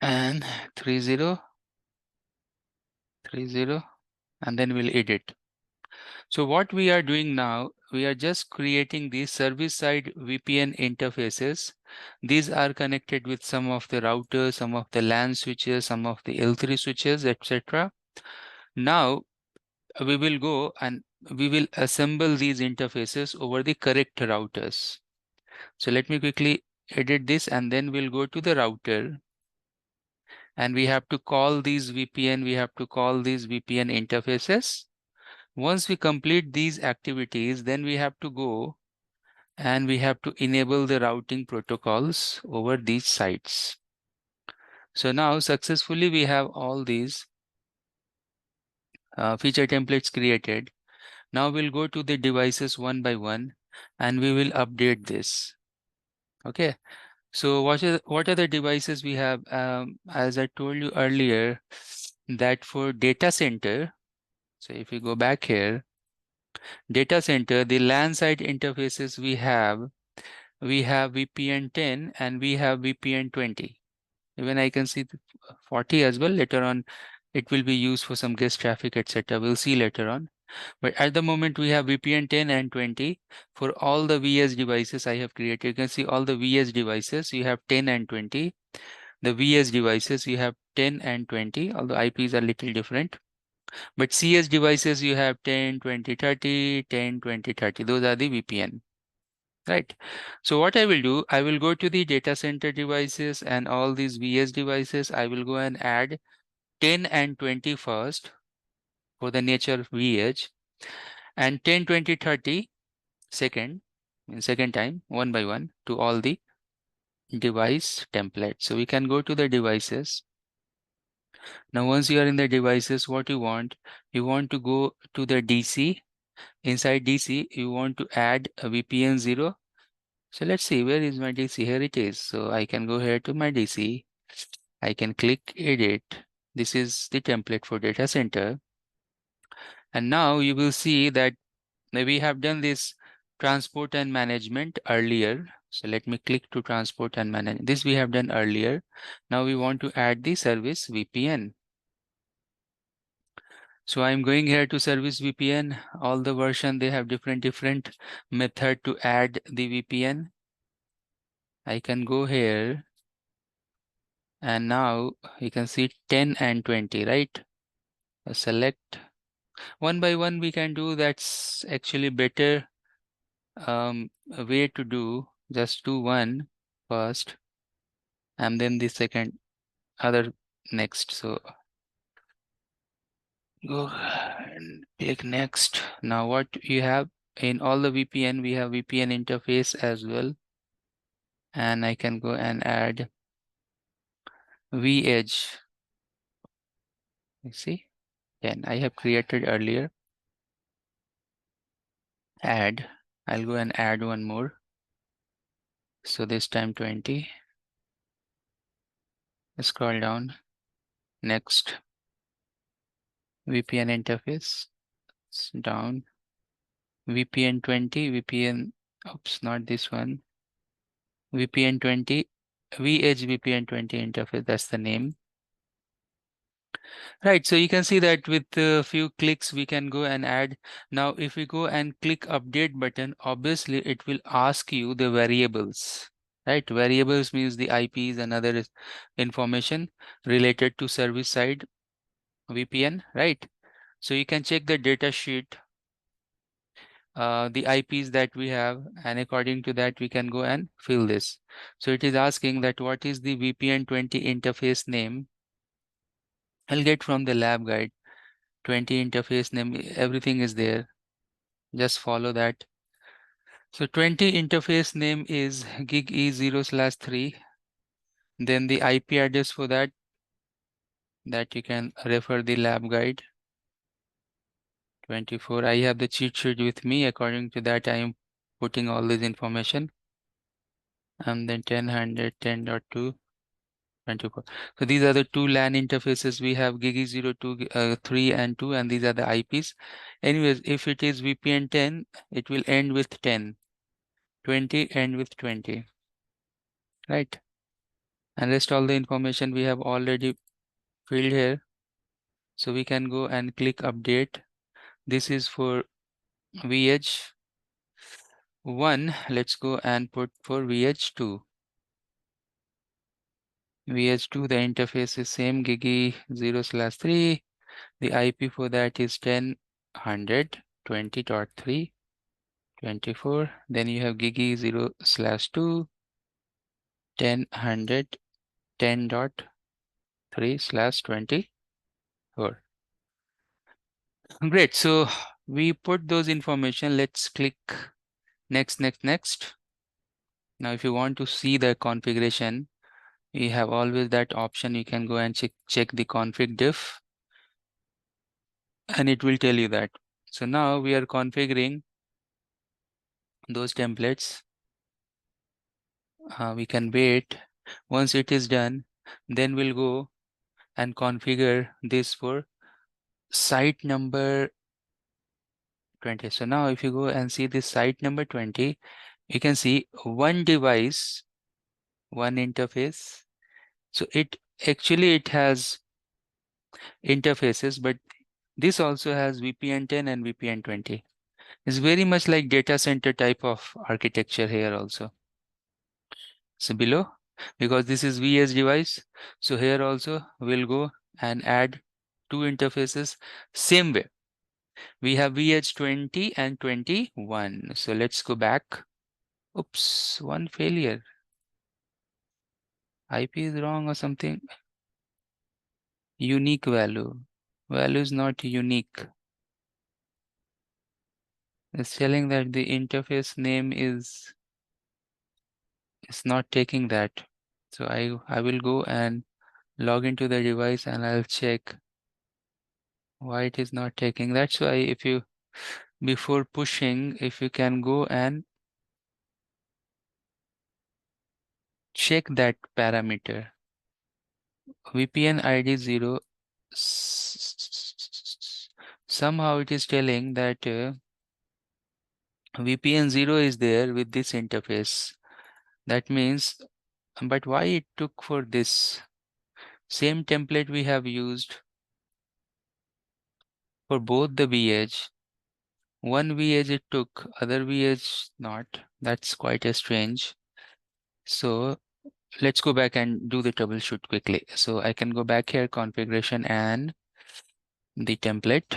And 3030, and then we'll edit. So what we are doing now, we are just creating these service-side VPN interfaces. These are connected with some of the routers, some of the LAN switches, some of the L3 switches, etc. Now we will go and we will assemble these interfaces over the correct routers. So let me quickly edit this, and then we'll go to the router. And we have to call these VPN, interfaces. Once we complete these activities, then we have to go and we have to enable the routing protocols over these sites. So now successfully we have all these feature templates created. Now we'll go to the devices one by one and we will update this. Okay. So what are the devices we have? As I told you earlier, that for data center, so if we go back here, data center, the LAN side interfaces we have VPN 10 and we have VPN 20. Even I can see 40 as well. Later on, it will be used for some guest traffic, etc. We'll see later on. But at the moment, we have VPN 10 and 20. For all the vEdge devices I have created, you can see all the vEdge devices, you have 10 and 20. The vEdge devices, you have 10 and 20, although IPs are little different. But cEdge devices, you have 10, 20, 30, 10, 20, 30. Those are the VPN. Right. So what I will do, I will go to the data center devices and all these vEdge devices. I will go and add 10 and 20 first for the nature of vEdge, and 10, 20, 30 second, in second time, one by one to all the device templates. So we can go to the devices. Now, once you are in the devices, what you want to go to the DC. Inside DC, you want to add a VPN 0. So let's see, where is my DC? Here it is. So I can go here to my DC. I can click edit. This is the template for data center. And now you will see that we have done this transport and management earlier. So let me click to transport and manage. This we have done earlier. Now we want to add the service VPN. So I'm going here to service VPN. All the version, they have different method to add the VPN. I can go here and now you can see 10 and 20, right? Select one by one we can do. That's actually better a way to do. Just do one first and then the second other next. So go and click next. Now what you have in all the VPN, we have VPN interface as well. And I can go and add vEdge. You see, 10 I have created earlier. Add, I'll go and add one more. So this time 20. Scroll down. Next. VPN interface. Down. VPN 20. VPN. Oops, not this one. VPN 20. vEdge VPN 20 interface. That's the name. Right. So you can see that with a few clicks, we can go and add. Now, if we go and click update button, obviously it will ask you the variables. Right, variables means the IPs and other information related to service side VPN, right? So you can check the data sheet, the IPs that we have, and according to that we can go and fill this. So it is asking that what is the VPN 20 interface name. I'll get from the lab guide. 20 interface name, everything is there. Just follow that. So 20 interface name is gig E0/3. Then the IP address for that you can refer the lab guide. 24. I have the cheat sheet with me. According to that, I am putting all this information. And then 10.100, 10.2, 24. So these are the two LAN interfaces we have, gig E0, 3 and 2, and these are the IPs. Anyways, if it is VPN 10, it will end with 10. 20 end with 20. Right? And rest all the information we have already filled here. So we can go and click update. This is for vEdge 1. Let's go and put for vEdge 2. vEdge 2, the interface is same, gigi 0/3. The IP for that is 10.100, 20.3, 24. Then you have gigi 0/2, 10.100, 10.3/24. Great. So we put those information. Let's click next, next, next. Now, if you want to see the configuration, you have always that option. You can go and check the config diff, and it will tell you that. So now we are configuring those templates. We can wait. Once it is done, then we'll go and configure this for site number 20. So now if you go and see this site number 20, you can see one device, one interface. So it has interfaces, but this also has VPN 10 and VPN 20. It's very much like data center type of architecture here also. So below, because this is vEdge device, so here also we'll go and add two interfaces same way. We have vEdge 20 and 21. So let's go back. Oops, one failure. IP is wrong or something. Unique value. Value is not unique. It's telling that the interface name is not taking that. So I will go and log into the device and I'll check why it is not taking. That's why if you, before pushing, if you can go and check that parameter. VPN ID 0. Somehow it is telling that VPN 0 is there with this interface. That means, but why it took for this? Same template we have used for both the vEdge. One vEdge it took, other vEdge not. That's quite a strange. So let's go back and do the troubleshoot quickly. So I can go back here, configuration and the template.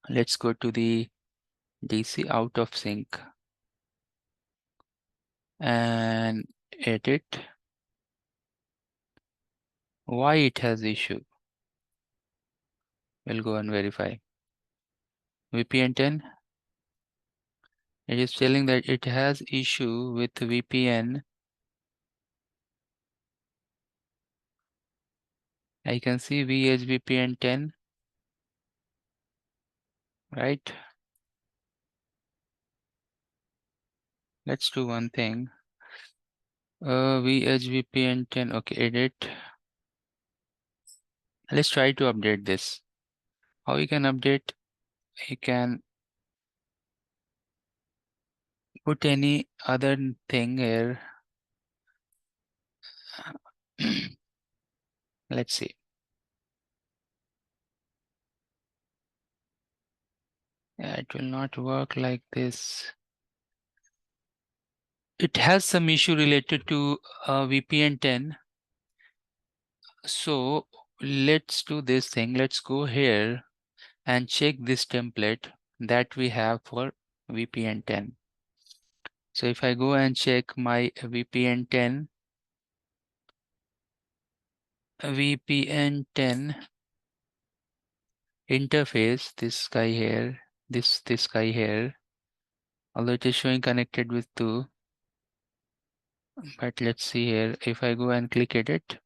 Let's go to the DC out of sync and edit. Why it has issue? We'll go and verify. VPN 10. It is telling that it has issue with VPN. I can see vEdge VPN 10, right? Let's do one thing. vEdge VPN 10. Okay, edit. Let's try to update this. How you can update? You can put any other thing here. Let's see. Yeah, it will not work like this. It has some issue related to VPN 10. So let's do this thing. Let's go here and check this template that we have for VPN 10. So if I go and check my VPN 10, interface, this guy here, this guy here, although it is showing connected with 2. But let's see here, if I go and click edit,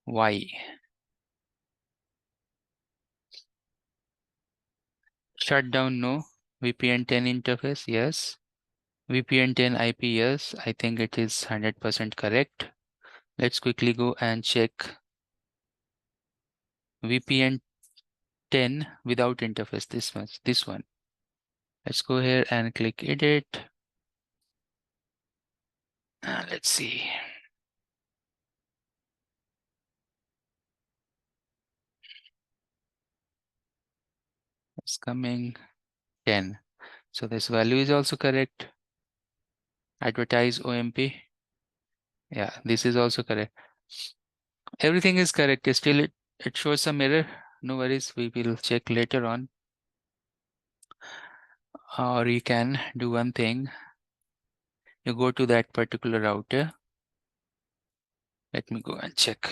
why? Shutdown, no. VPN 10 interface, yes. VPN 10 IP, yes. I think it is 100% correct. Let's quickly go and check VPN 10 without interface, this one. Let's go here and click edit. Let's see. It's coming 10. So this value is also correct. Advertise OMP. Yeah, this is also correct. Everything is correct. Still it shows some error. No worries, we will check later on. Or you can do one thing. You go to that particular router. Let me go and check.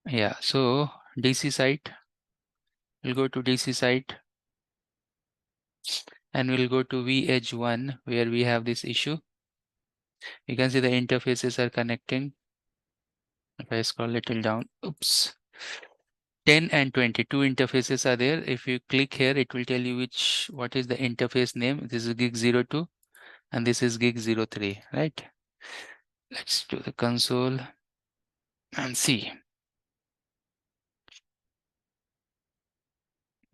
Yeah, so DC site. We'll go to DC site. And we'll go to vEdge 1 where we have this issue. You can see the interfaces are connecting. If I scroll a little down, oops. 10 and 22 interfaces are there. If you click here, it will tell you what is the interface name. This is gig 02 and this is gig 03, right? Let's do the console and see.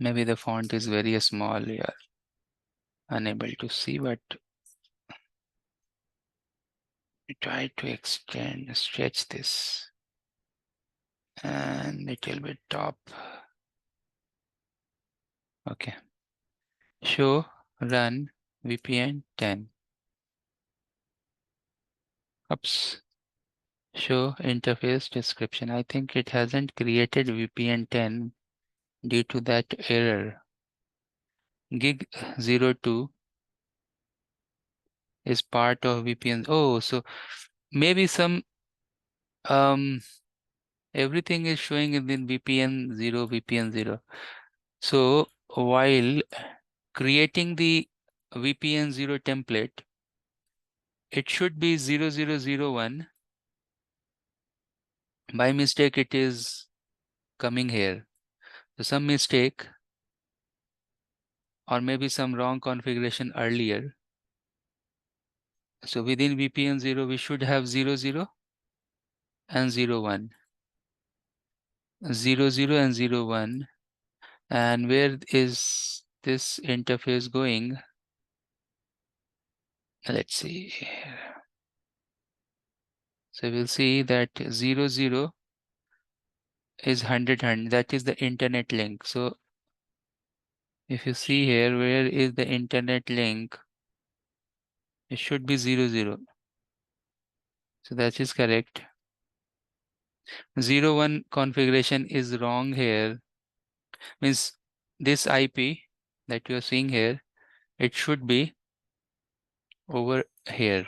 Maybe the font is very small. You are unable to see, but try to stretch this and little bit top. Okay. Show run VPN 10. Oops. Show interface description. I think it hasn't created VPN 10 due to that error. Gig 02 is part of VPN. Oh, so maybe some everything is showing in VPN 0, VPN 0. So while creating the VPN 0 template, it should be 0001. By mistake, it is coming here. So some mistake or maybe some wrong configuration earlier. So within VPN 0, we should have 00 and 01. 00 and 01. And where is this interface going? Let's see. So we'll see that 00 is 100. That is the internet link. So if you see here, where is the internet link? It should be 00. So that is correct. 01 configuration is wrong here. Means this IP that you are seeing here, it should be over here.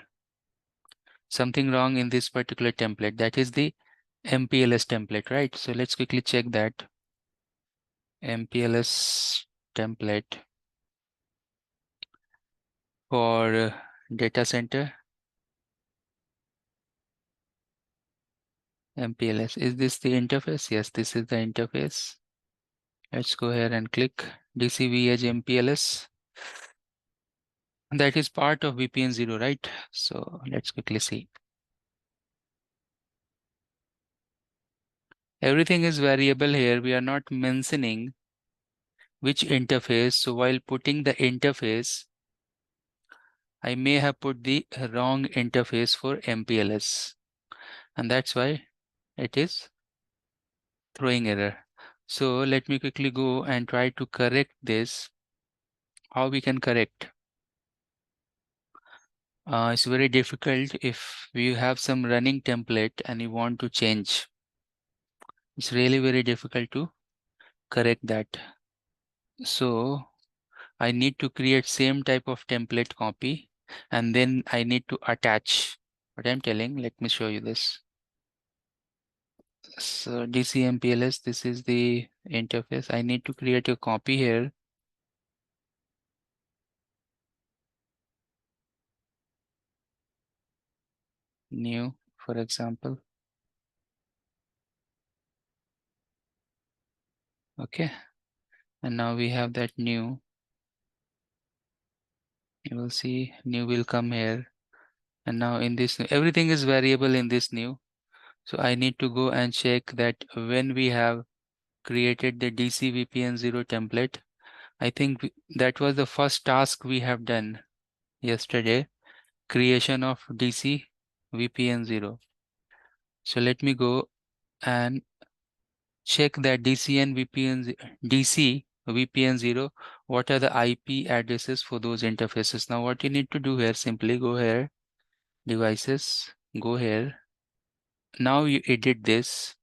Something wrong in this particular template. That is the MPLS template, right? So let's quickly check that. MPLS template for data center. MPLS. Is this the interface? Yes, this is the interface. Let's go ahead and click DC vEdge MPLS. That is part of VPN 0, right? So let's quickly see. Everything is variable here. We are not mentioning which interface. So while putting the interface, I may have put the wrong interface for MPLS. And that's why it is throwing error. So let me quickly go and try to correct this. How we can correct? It's very difficult if you have some running template and you want to change. It's really very difficult to correct that. So I need to create same type of template copy, and then I need to attach what I'm telling. Let me show you this. So DCMPLS, this is the interface. I need to create a copy here. New, for example. Okay. And now we have that new. You will see new will come here. And now in this, everything is variable in this new. So I need to go and check that when we have created the DC VPN 0 template, I think that was the first task we have done yesterday, creation of DC VPN 0. So let me go and check that DC VPN 0, what are the IP addresses for those interfaces. Now what you need to do here, simply go here, devices, go here. Now you edit this,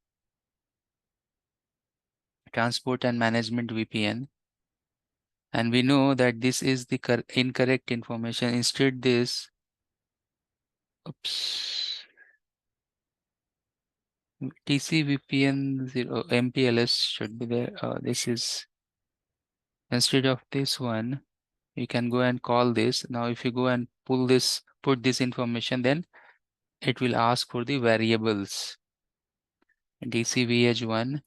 transport and management VPN. And we know that this is the incorrect information. Instead this, oops, TC VPN 0 MPLS should be there. This is, instead of this one, you can go and call this. Now if you go and pull this, put this information, then it will ask for the variables. DC vEdge 1.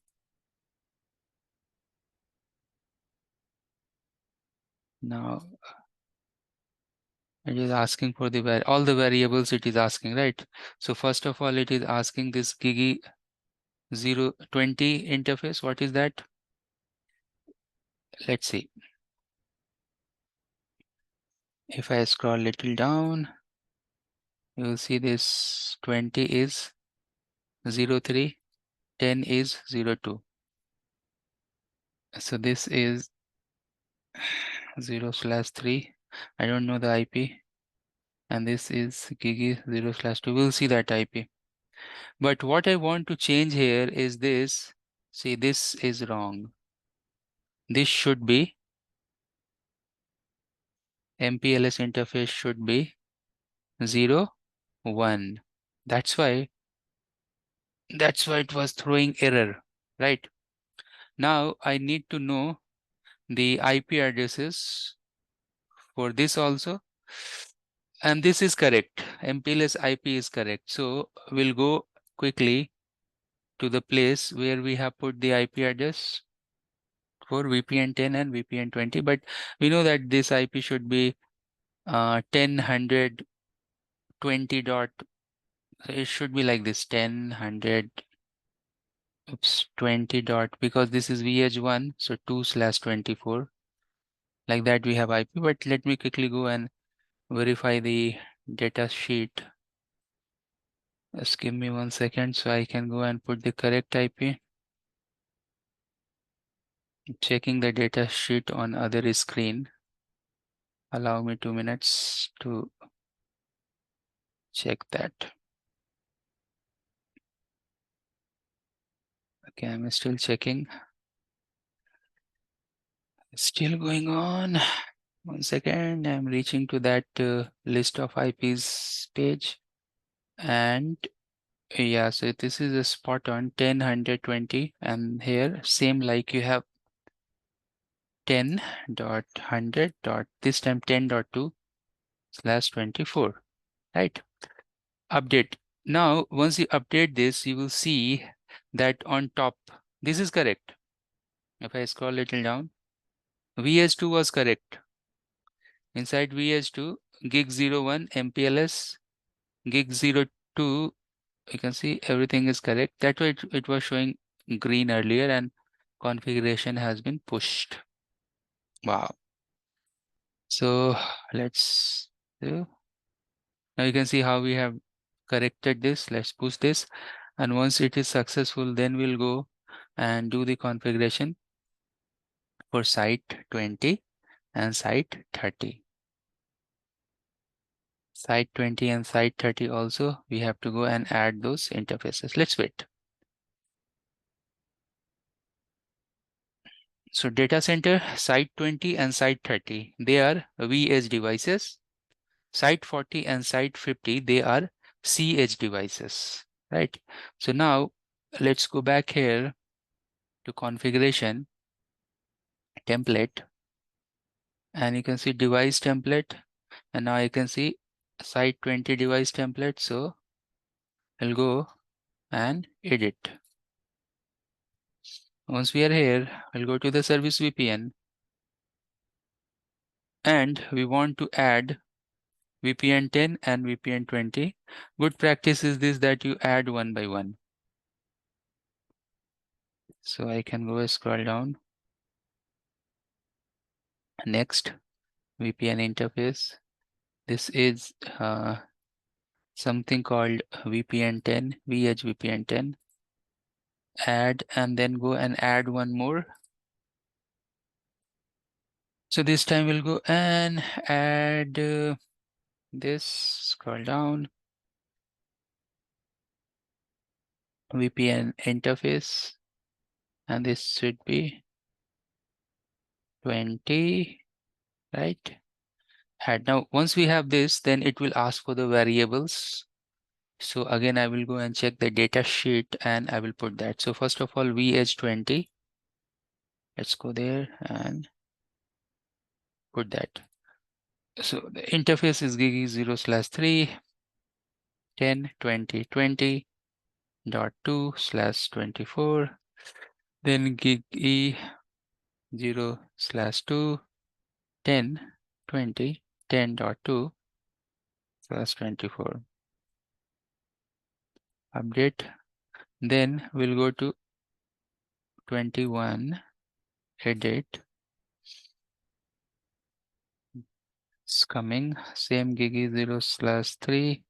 Now it is asking for the all the variables it is asking, right? So first of all, it is asking this Gigi 020 interface. What is that? Let's see. If I scroll little down, you will see this 20 is 03, 10 is 02. So this is 0/3. I don't know the IP. And this is Gigi 0/2. We'll see that IP. But what I want to change here is this. See, this is wrong. This should be MPLS interface should be 0, 1. That's why it was throwing error, right? Now I need to know the IP addresses for this also. And this is correct. MPLS IP is correct. So we'll go quickly to the place where we have put the IP address for VPN 10 and VPN 20. But we know that this IP should be 10.100.20 dot. It should be like this 10.100. Oops, 20 dot, because this is vEdge 1, so 2/24. Like that we have IP. But let me quickly go and verify the data sheet. Just give me 1 second so I can go and put the correct IP. Checking the data sheet on other screen. Allow me 2 minutes to check that. Okay, I'm still checking. Still going on. 1 second, I'm reaching to that list of IPs page. And yeah, so this is a spot on 10.100.20, and here same like you have 10.100. This time 10.2/24, right? Update. Now, once you update this, you will see that on top, this is correct. If I scroll a little down, VH2 was correct. Inside VH2, gig 01 MPLS, gig 02, you can see everything is correct. That's why it was showing green earlier and configuration has been pushed. Wow. So let's do. Now you can see how we have corrected this. Let's push this. And once it is successful, then we'll go and do the configuration for site 20 and site 30. Site 20 and site 30 also, we have to go and add those interfaces. Let's wait. So data center, site 20 and site 30, they are vEdge devices. Site 40 and site 50, they are cEdge devices, right? So now let's go back here to configuration template, and you can see device template, and now you can see site 20 device template. So I'll go and edit. Once we are here, I'll go to the service VPN, and we want to add VPN 10 and VPN 20. Good practice is this, that you add one by one. So I can go scroll down. Next, VPN interface. This is something called VPN 10, vEdge VPN 10. Add, and then go and add one more. So this time we'll go and add this, scroll down, VPN interface, and this should be 20, right? Add. Now, once we have this, then it will ask for the variables. So again, I will go and check the data sheet, and I will put that. So first of all, vEdge 20. Let's go there and put that. So the interface is gig 0/3 10 20 20 .2/24. Then gig E 0/2 10 20 10.2/24. Update. Then we'll go to 21, edit. It's coming. Same gig is 0/3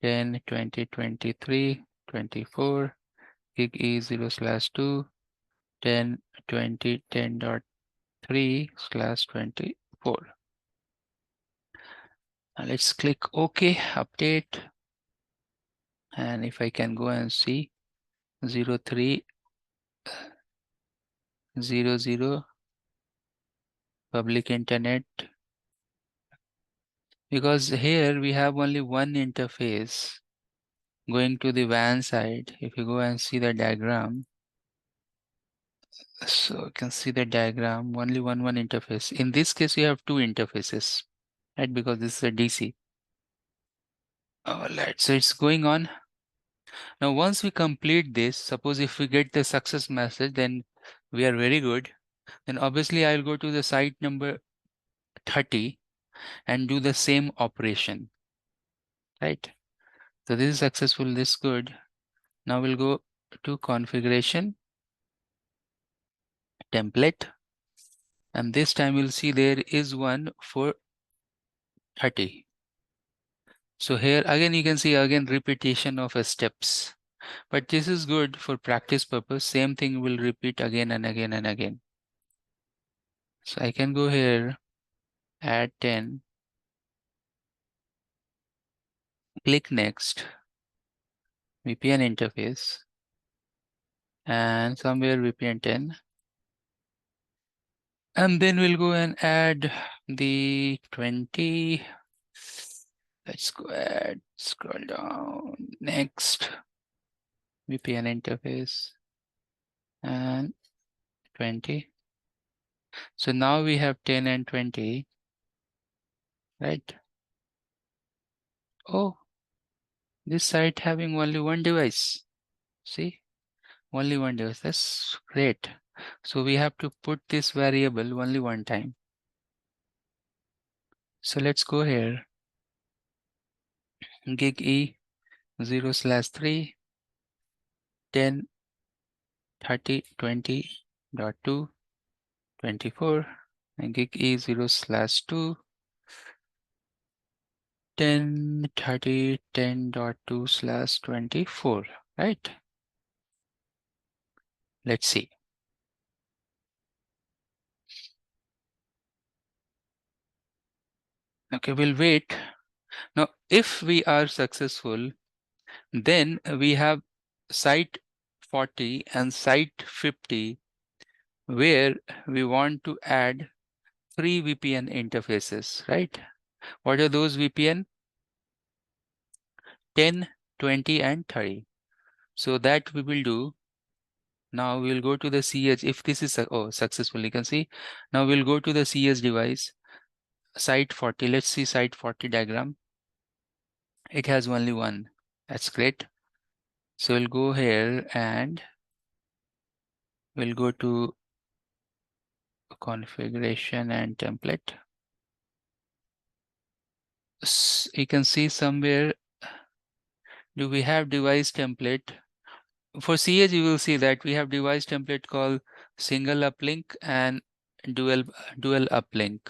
10 20 23 24. Gig E 0/2 10 20 10.3/24. Now let's click OK, update. And if I can go and see 0300 public internet, because here we have only one interface going to the WAN side. If you go and see the diagram, so you can see the diagram, only one interface. In this case, you have two interfaces, right? Because this is a DC. All right, so it's going on. Now, once we complete this, suppose if we get the success message, then we are very good. Then obviously I'll go to the site number 30 and do the same operation, right? So this is successful, this is good. Now we'll go to configuration, template, and this time we'll see there is one for 30. So here again, you can see again repetition of steps, but this is good for practice purpose. Same thing will repeat again and again and again. So I can go here, add 10, click next, VPN interface, and somewhere VPN 10. And then we'll go and add the 20. Let's go ahead, scroll down, next, VPN interface, and 20. So now we have 10 and 20, right? Oh, this site having only one device. See, only one device. That's great. So we have to put this variable only one time. So let's go here. Gig E 0/3 10 30 20.2 24, and gig E 0/2 10 30 10.2/24, right? Let's see. Okay, we'll wait. Now, if we are successful, then we have site 40 and site 50 where we want to add 3 VPN interfaces, right? What are those VPN? 10, 20, and 30. So that we will do. Now we'll go to the cEdge. If this is successful, you can see. Now we'll go to the cEdge device, site 40. Let's see site 40 diagram. It has only one. That's great. So we'll go here and we'll go to configuration and template. You can see somewhere, do we have device template? For cEdge, you will see that we have device template called single uplink and dual uplink.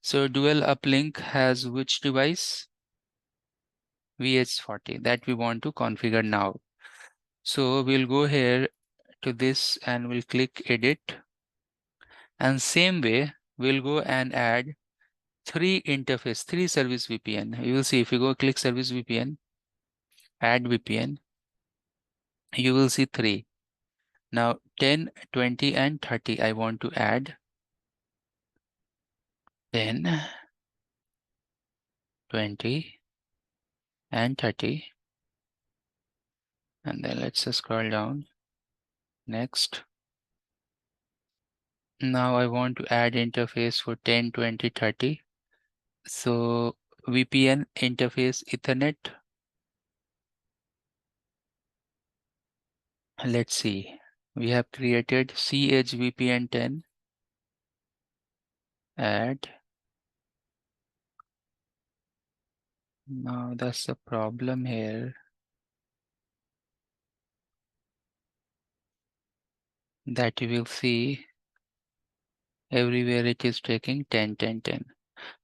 So dual uplink has which device? VH40 that we want to configure now. So we'll go here to this and we'll click edit. And same way, we'll go and add 3 interface, 3 service VPN. You will see if you go click service VPN, add VPN, you will see 3. Now 10, 20, and 30 I want to add. 10, 20, and 30. And then let's scroll down. Next. Now I want to add interface for 10, 20, 30. So VPN interface Ethernet. Let's see. We have created cEdge VPN 10. Add. Now that's the problem here. That you will see everywhere it is taking 10, 10, 10.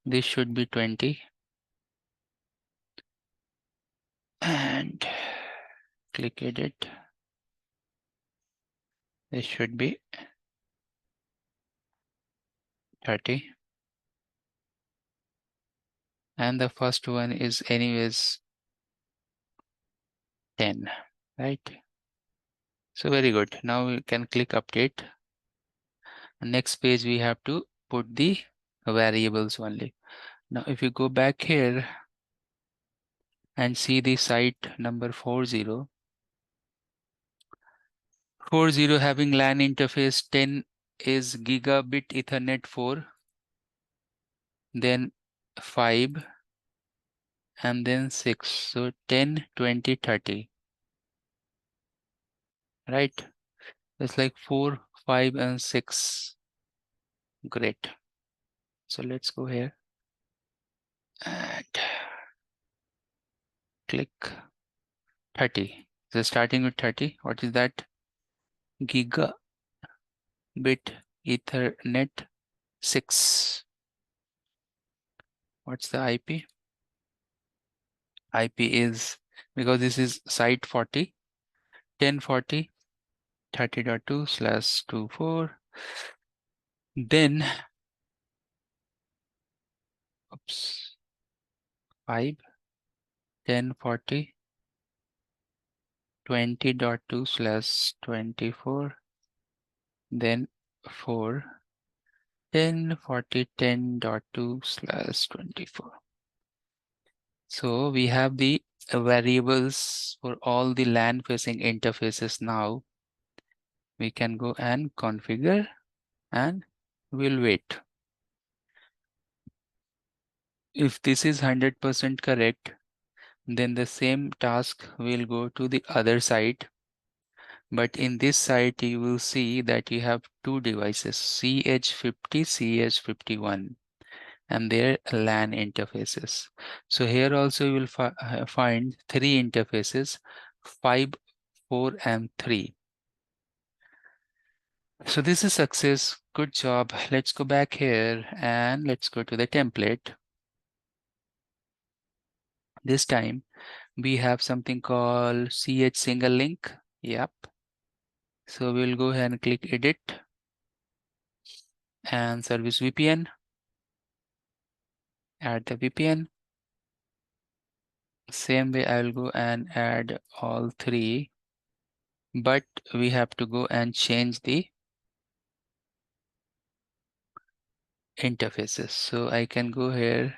This should be 20. And click edit. This should be 30. And the first one is anyways 10, right? So very good. Now we can click update. Next page we have to put the variables only. Now if you go back here and see the site number 40. 40 having LAN interface 10 is gigabit Ethernet 4, then 5, and then 6. So 10, 20, 30. Right? It's like 4, 5, and 6. Great. So let's go here and click 30. So starting with 30, what is that? Gigabit Ethernet 6. What's the IP? IP is, because this is site 40, 1040 30.2/24. Then, oops, 5, 1040 20.2/24. Then 4, 1040 10.2/24. So we have the variables for all the LAN facing interfaces now. We can go and configure and we'll wait. If this is 100% correct, then the same task will go to the other side. But in this site, you will see that you have 2 devices, cEdge 50, cEdge 51, and their LAN interfaces. So here also you will find 3 interfaces, 5, 4, and 3. So this is success. Good job. Let's go back here and let's go to the template. This time we have something called cEdge single link. Yep. So we'll go ahead and click edit and service VPN. Add the VPN. Same way I'll go and add all 3, but we have to go and change the interfaces. So I can go here,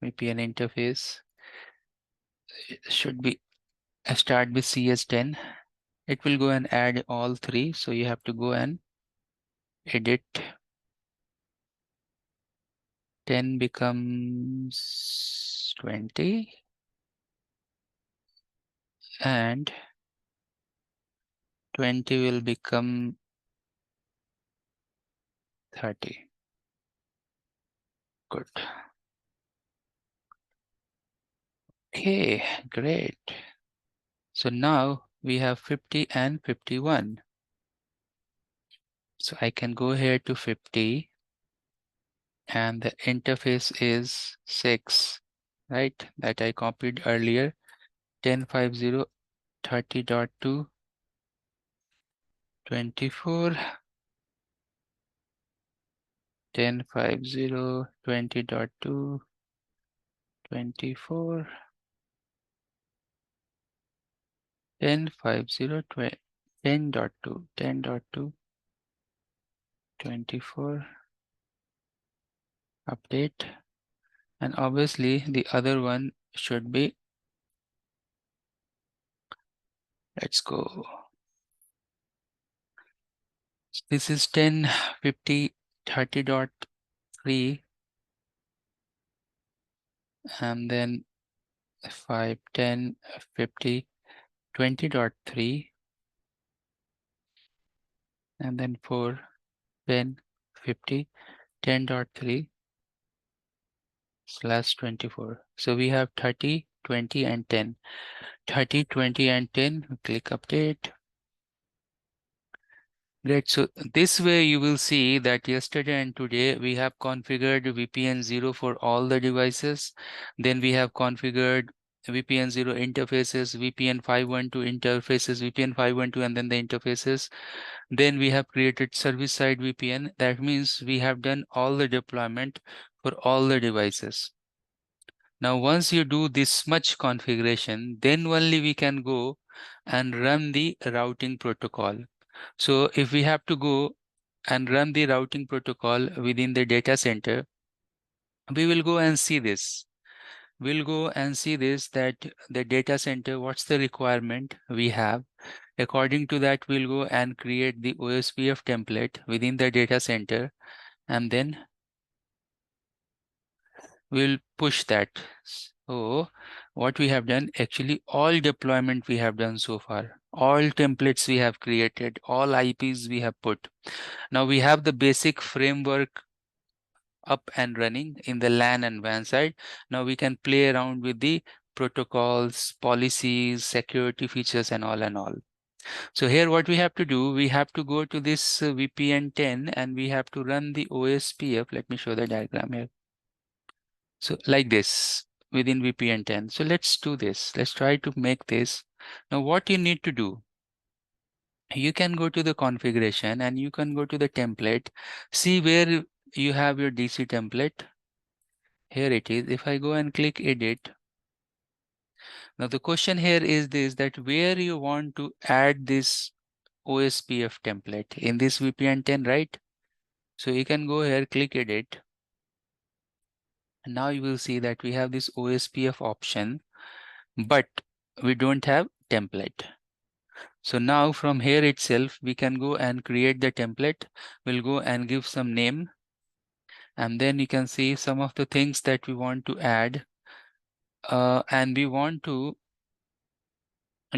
VPN interface. It should be start with CS10. It will go and add all three. So you have to go and edit. 10 becomes 20. And 20 will become 30. Good. Okay, great. So now we have 50 and 51. So I can go here to 50 and the interface is 6, right? That I copied earlier. 10.50 30.2 24 10.50 20.2 24 10.50 10.2 10.2 24 update, and obviously the other one should be, let's go, this is 10.50 30.3 and then 5 10 50 20.3 and then 4 10 50 10.3 / 24. So we have 30 20 and 10. 30 20 and 10. Click update. Great. So this way you will see that yesterday and today we have configured VPN 0 for all the devices. Then we have configured VPN 0 interfaces, VPN 512 interfaces, VPN 512 and then the interfaces. Then we have created service side VPN. That means we have done all the deployment for all the devices. Now once you do this much configuration, then only we can go and run the routing protocol. So if we have to go and run the routing protocol within the data center, we will go and see this. We'll go and see this, that the data center, what's the requirement we have. According to that, we'll go and create the OSPF template within the data center, and then we'll push that. So what we have done, actually all deployment we have done so far, all templates we have created, all IPs we have put. Now we have the basic framework up and running in the LAN and WAN side. Now we can play around with the protocols, policies, security features and all and all. So here what we have to do, we have to go to this VPN 10 and we have to run the OSPF. Let me show the diagram here. So like this within VPN 10. So let's do this. Let's try to make this. Now what you need to do, you can go to the configuration and you can go to the template. See where you have your DC template. Here it is. If I go and click edit. Now the question here is this, that where you want to add this OSPF template in this VPN 10, right? So you can go here, click edit. And now you will see that we have this OSPF option, but we don't have template. So now from here itself, we can go and create the template. We'll go and give some name. And then you can see some of the things that we want to add. And we want to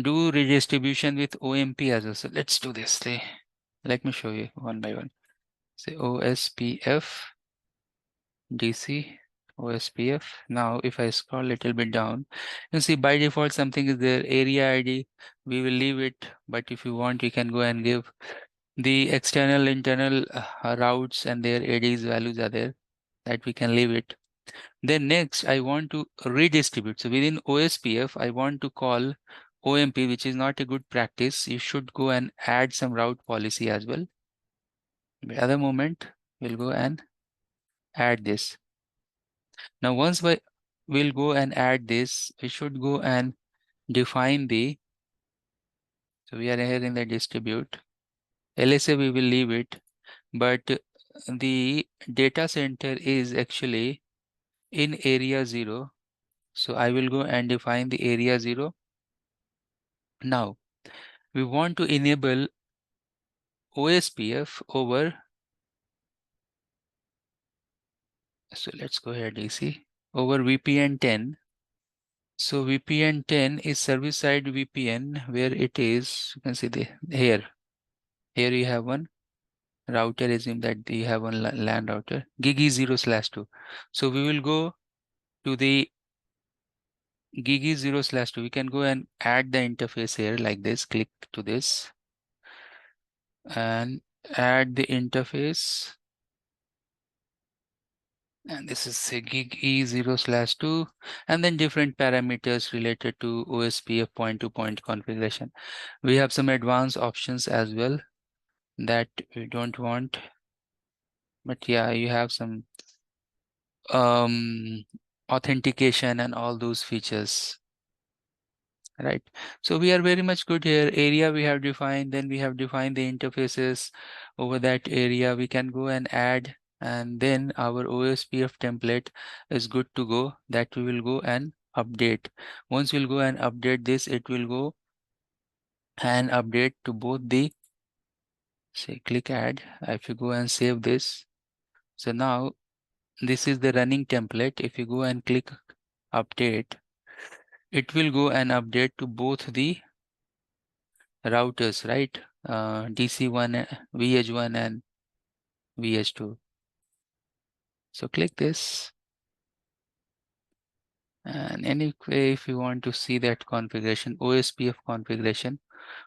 do redistribution with OMP as well. So let's do this. Let me show you one by one. Say OSPF, DC, OSPF. Now, if I scroll a little bit down, you see by default something is there, area ID. We will leave it, but if you want, you can go and give the external, internal routes and their ADs values are there. That we can leave it. Then next, I want to redistribute. So within OSPF, I want to call OMP, which is not a good practice. You should go and add some route policy as well. The other moment, we'll go and add this. Now, once we'll go and add this, we should go and define the, so we are here in the distribute. LSA, we will leave it, but the data center is actually in area 0. So I will go and define the area 0. Now we want to enable OSPF over. So let's go ahead DC over VPN 10. So VPN 10 is service side VPN, where it is, you can see here you have one router, assume that you have one LAN router, gig is 0/2. So we will go to the gig is 0/2. We can go and add the interface here like this, click to this and add the interface. And this is a gig E0/2, and then different parameters related to OSPF point-to-point configuration. We have some advanced options as well that we don't want, but yeah, you have some authentication and all those features, right? So we are very much good here. Area we have defined, then we have defined the interfaces over that area. We can go and add, and then our OSPF template is good to go, that we will go and update. Once we'll go and update this, it will go and update to both the, say, click add. If you go and save this, so now this is the running template. If you go and click update, it will go and update to both the routers, right? DC1, vEdge1 and vEdge2. So click this. And anyway, if you want to see that configuration, OSPF configuration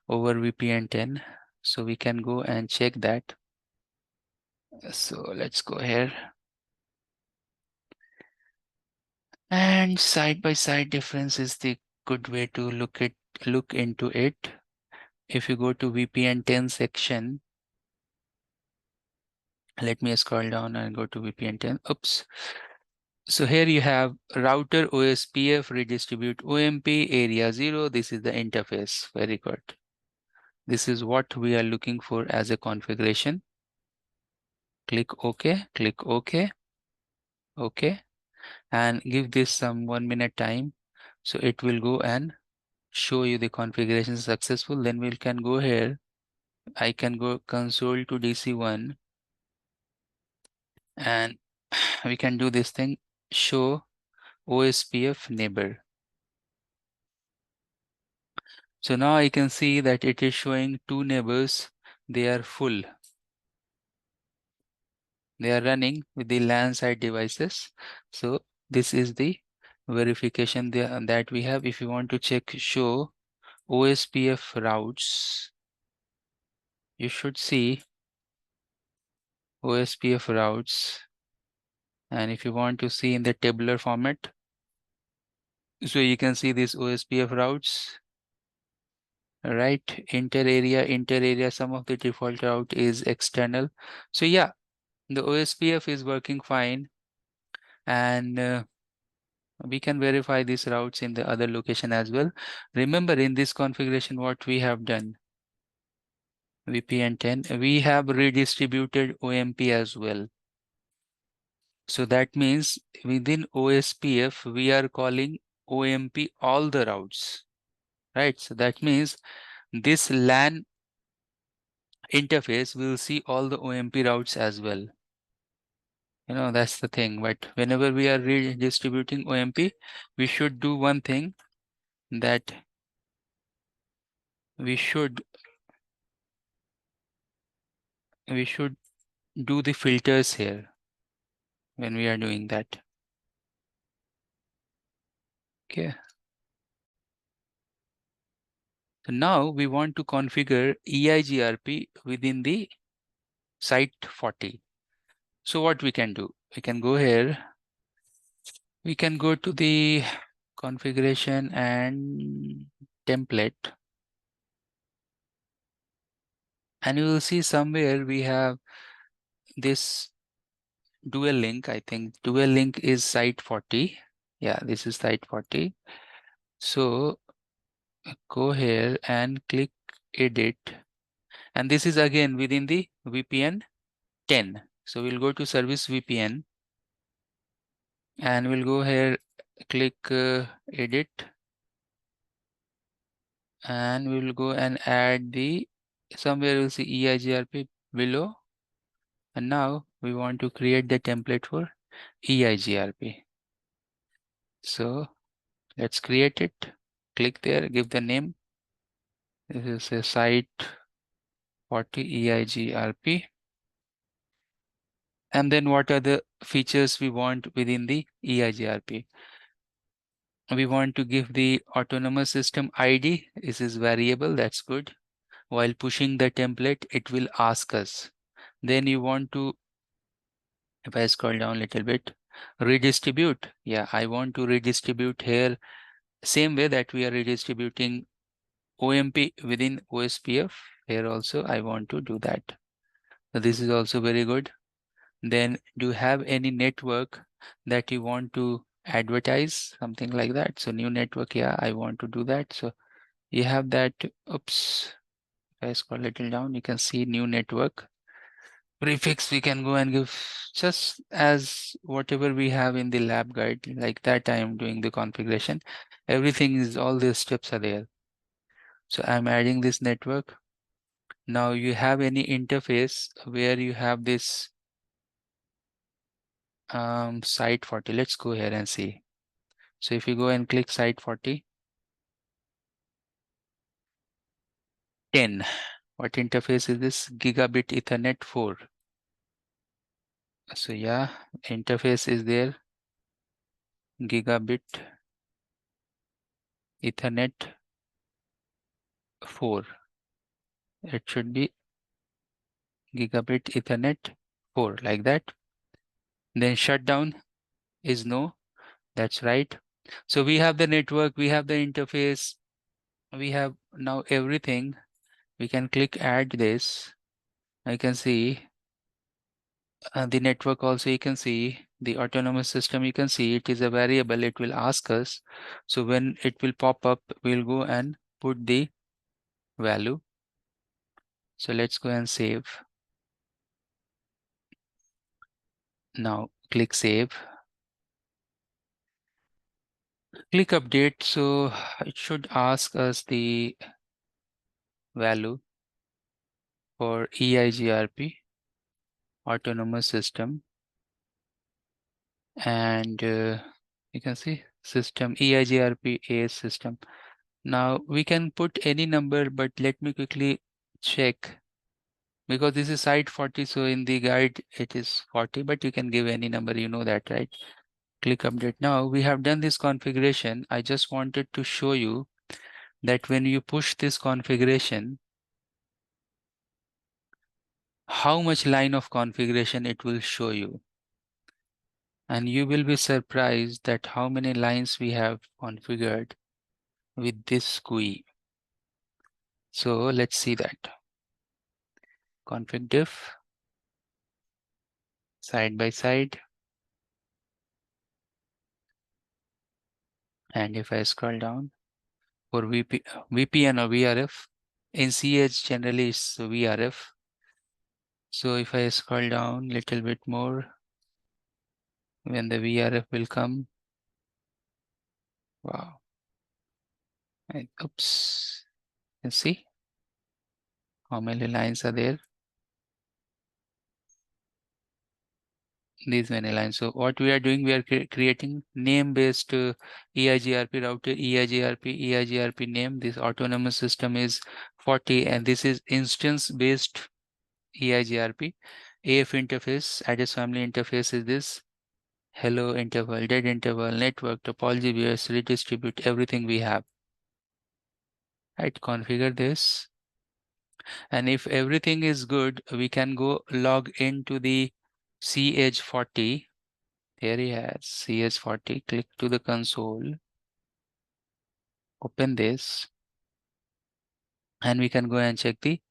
over VPN 10, so we can go and check that. So let's go here. And side by side difference is the good way to look into it. If you go to VPN 10 section, let me scroll down and go to VPN 10. Oops. So here you have router OSPF, redistribute OMP, area 0. This is the interface. Very good. This is what we are looking for as a configuration. Click OK, click OK, OK, and give this some 1 minute time. So it will go and show you the configuration successful. Then we can go here. I can go console to DC1 and we can do this thing, show OSPF neighbor. So now I can see that it is showing 2 neighbors. They are full. They are running with the LAN side devices. So this is the verification that we have. If you want to check show OSPF routes, you should see OSPF routes. And if you want to see in the tabular format, so you can see these OSPF routes, right? Inter area, some of the default route is external. So yeah, the OSPF is working fine, and we can verify these routes in the other location as well. Remember, in this configuration, what we have done, VPN 10, we have redistributed OMP as well. So that means within OSPF, we are calling OMP all the routes, right? So that means this LAN interface will see all the OMP routes as well. That's the thing. But whenever we are redistributing OMP, we should do one thing, that we should do the filters here when we are doing that. Okay. So now we want to configure EIGRP within the site 40. So what we can do, we can go here. We can go to the configuration and template. And you will see somewhere we have this dual link. I think dual link is site 40. Yeah, this is site 40. So go here and click edit. And this is again within the VPN 10. So we'll go to service VPN and we'll go here, click edit, and we will go and add the somewhere you'll see EIGRP below. And now we want to create the template for EIGRP. So let's create it. Click there, give the name. This is a site 40 EIGRP. And then what are the features we want within the EIGRP? We want to give the autonomous system ID. This is variable, that's good. While pushing the template, it will ask us. Then you want to, if I scroll down a little bit, redistribute. Yeah, I want to redistribute here same way that we are redistributing OMP within OSPF. Here also I want to do that. So this is also very good. Then do you have any network that you want to advertise, something like that? So new network, yeah, I want to do that. So you have that. Oops, if I scroll a little down, you can see new network prefix. We can go and give just as whatever we have in the lab guide, like that I am doing the configuration. Everything is, all these steps are there. So I'm adding this network. Now you have any interface where you have this site 40. Let's go here and see. So if you go and click site 40, 10, what interface is this? Gigabit Ethernet 4. So yeah, interface is there, Gigabit Ethernet 4. It should be Gigabit Ethernet 4, like that. Then shutdown is no, that's right. So we have the network, we have the interface, we have now everything. We can click add this. I can see the network also, you can see the autonomous system, you can see it is a variable, it will ask us. So when it will pop up, we'll go and put the value. So let's go and save. Now click save. Click update. So it should ask us the value for EIGRP autonomous system. And you can see system EIGRP AS system. Now we can put any number, but let me quickly check, because this is site 40. So in the guide, it is 40, but you can give any number, you know that, right? Click update. Now we have done this configuration. I just wanted to show you that when you push this configuration, how much line of configuration it will show you. And you will be surprised that how many lines we have configured with this GUI. So let's see that. Config diff, side by side. And if I scroll down for VPN or VRF, in cEdge generally it's VRF. So if I scroll down a little bit more, when the VRF will come, wow. And oops, you can see how many lines are there. These many lines. So what we are doing, we are creating name-based EIGRP router, EIGRP name. This autonomous system is 40, and this is instance-based EIGRP. AF interface, address family interface is this. Hello interval, dead interval, network, topology, VS, redistribute, everything we have. Right, configure this. And if everything is good, we can go log into the cEdge 40. Here he has cEdge 40. Click to the console. Open this. And we can go and check the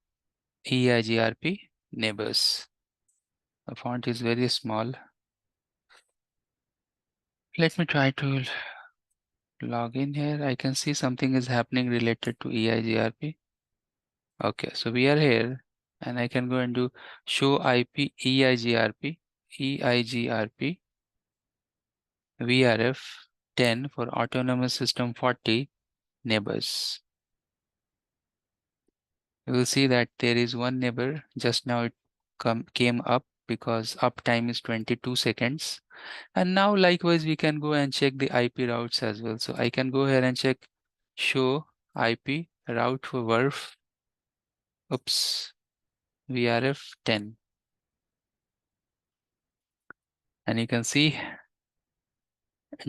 EIGRP neighbors. The font is very small. Let me try to log in here. I can see something is happening related to EIGRP. Okay, so we are here and I can go and do show IP EIGRP VRF 10 for autonomous system 40 neighbors. You will see that there is one neighbor. Just now it came up because uptime is 22 seconds. And now likewise we can go and check the IP routes as well. So I can go here and check show IP route for VRF 10. And you can see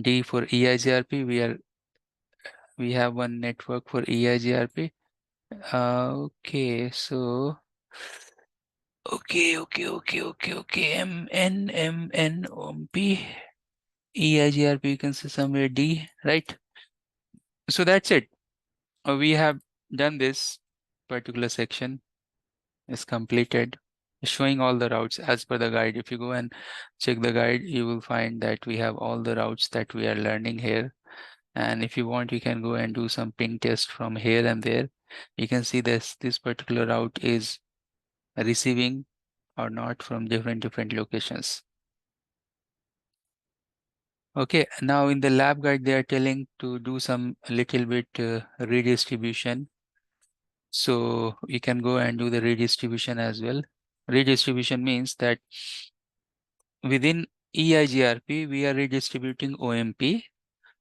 D for EIGRP. We have one network for EIGRP. Okay, so okay. MNOMP EIGRP, you can see somewhere D, right? So that's it. We have done this particular section is completed, showing all the routes as per the guide. If you go and check the guide, you will find that we have all the routes that we are learning here. And if you want, you can go and do some ping test from here and there. You can see this particular route is receiving or not from different locations. Okay, now in the lab guide, they are telling to do some little bit redistribution. So we can go and do the redistribution as well. Redistribution means that within EIGRP, we are redistributing OMP.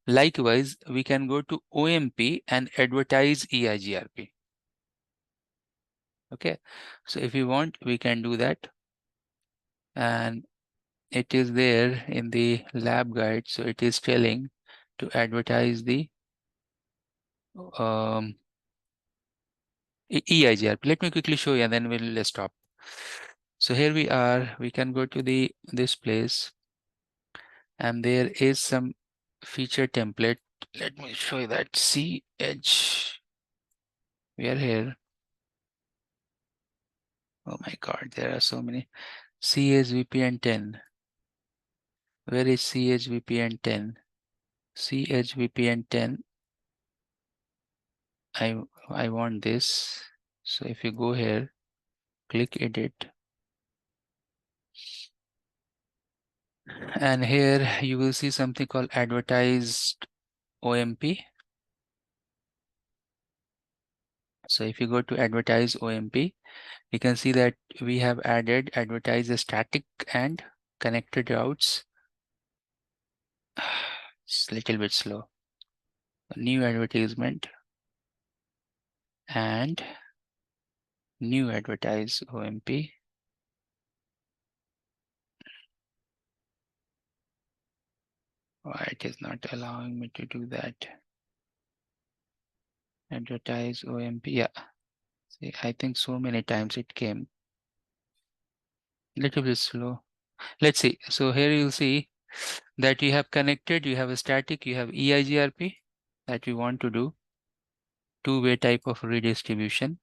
Likewise, we can go to OMP and advertise EIGRP. Okay, so if you want, we can do that. And it is there in the lab guide. So it is telling to advertise the EIGRP. Let me quickly show you and then we'll stop. So here we are, we can go to this place and there is some feature template. Let me show you that cEdge. We are here. Oh my God, there are so many. cEdge VPN 10. Where is cEdge VPN 10? cEdge VPN 10. I want this. So if you go here, click edit. And here you will see something called advertised OMP. So if you go to advertise OMP, you can see that we have added advertise the static and connected routes. It's a little bit slow. A new advertisement and new advertise OMP. Why it is not allowing me to do that? Advertise OMP. Yeah. See, I think so many times it came. Little bit slow. Let's see. So here you'll see that you have connected, you have a static, you have EIGRP that we want to do. Two-way type of redistribution.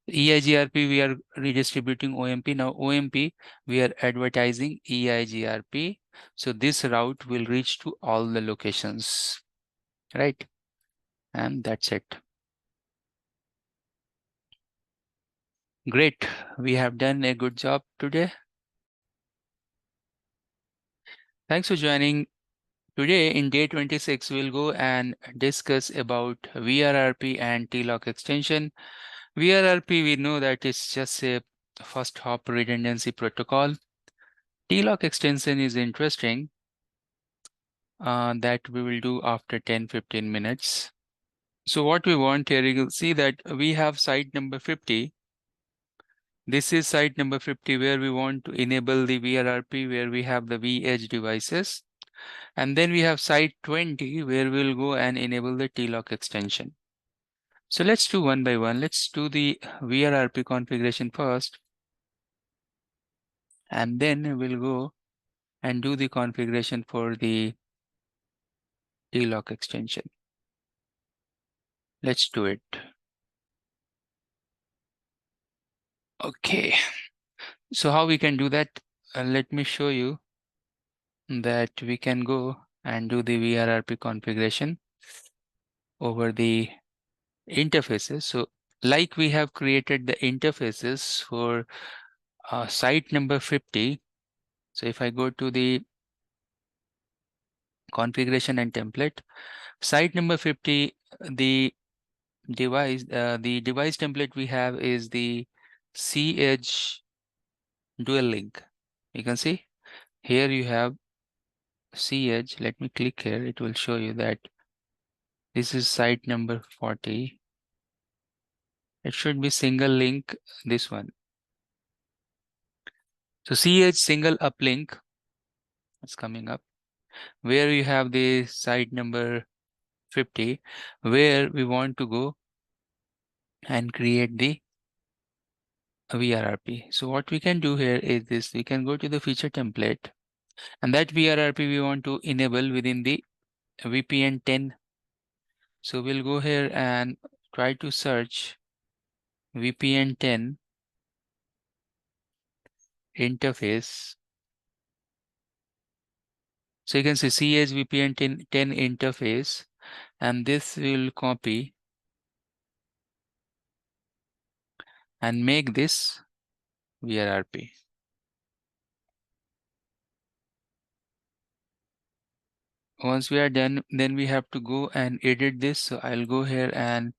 EIGRP, we are redistributing OMP. Now OMP, we are advertising EIGRP. So this route will reach to all the locations, right? And that's it. Great. We have done a good job today. Thanks for joining. Today in day 26, we'll go and discuss about VRRP and TLOC extension. VRRP, we know that it's just a first hop redundancy protocol. TLOC extension is interesting. That we will do after 10-15 minutes. So what we want here, you'll see that we have site number 50. This is site number 50 where we want to enable the VRRP, where we have the vEdge devices. And then we have site 20 where we'll go and enable the TLOC extension. So let's do one by one. Let's do the VRRP configuration first. And then we'll go and do the configuration for the TLOC extension. Let's do it. Okay. So how we can do that? Let me show you that we can go and do the VRRP configuration over the interfaces. So like we have created the interfaces for site number 50. So if I go to the configuration and template, site number 50, the device template we have is the cEdge dual link. You can see here you have cEdge. Let me click here. It will show you that this is site number 40. It should be single link, this one. So cEdge single uplink is coming up, where you have the site number 50, where we want to go and create the VRRP. So what we can do here is this: we can go to the feature template, and that VRRP we want to enable within the VPN 10. So we'll go here and try to search VPN 10 interface. So you can see cEdge VPN 10 interface, and this will copy and make this VRRP. Once we are done, then we have to go and edit this. So I'll go here and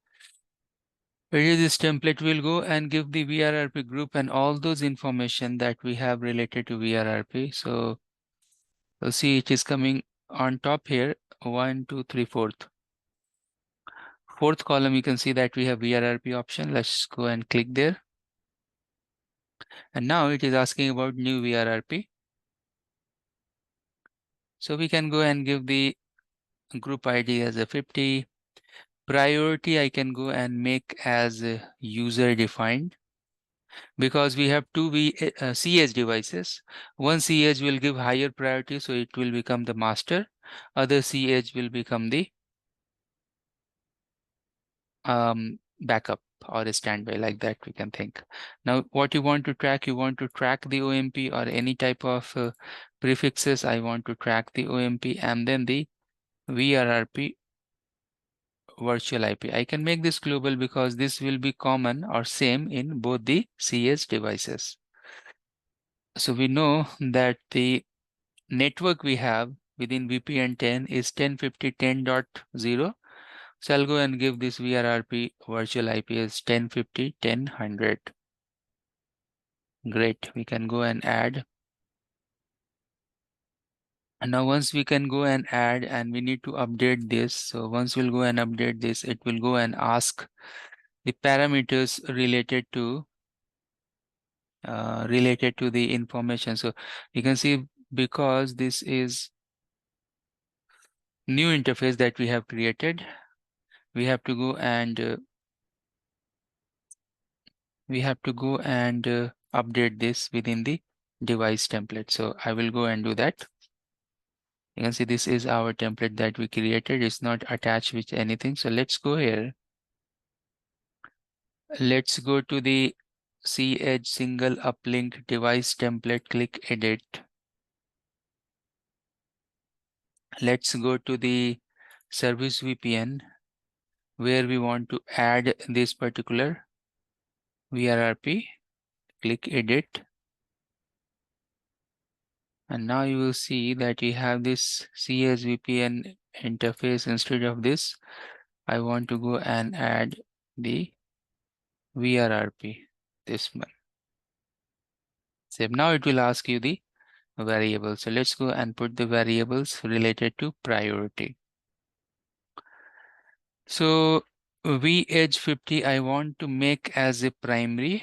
edit this template. We'll go and give the VRRP group and all those information that we have related to VRRP. So you'll see it is coming on top here, 1, 2, 3, 4th. Fourth column, you can see that we have VRRP option. Let's go and click there. And now it is asking about new VRRP. So we can go and give the group ID as a 50. Priority I can go and make as user defined, because we have two cEdge devices. One cEdge will give higher priority, so it will become the master. Other cEdge will become the backup or a standby, like that we can think. Now what you want to track the OMP or any type of prefixes. I want to track the OMP and then the VRRP virtual IP. I can make this global because this will be common or same in both the cEdge devices. So we know that the network we have within VPN 10 is 1050.10.0. So I'll go and give this VRRP virtual IP as 1050.10.100. Great, we can go and add. And now once we can go and add, and we need to update this. So once we'll go and update this, it will go and ask the parameters related to the information. So you can see, because this is new interface that we have created, we have to go and update this within the device template. So I will go and do that. You can see this is our template that we created. It's not attached with anything. So let's go here. Let's go to the cEdge single uplink device template, click edit. Let's go to the service VPN, where we want to add this particular VRRP, click edit. And now you will see that you have this cEdge VPN interface. Instead of this, I want to go and add the VRRP, this one. So now it will ask you the variables. So let's go and put the variables related to priority. So vEdge 50 I want to make as a primary.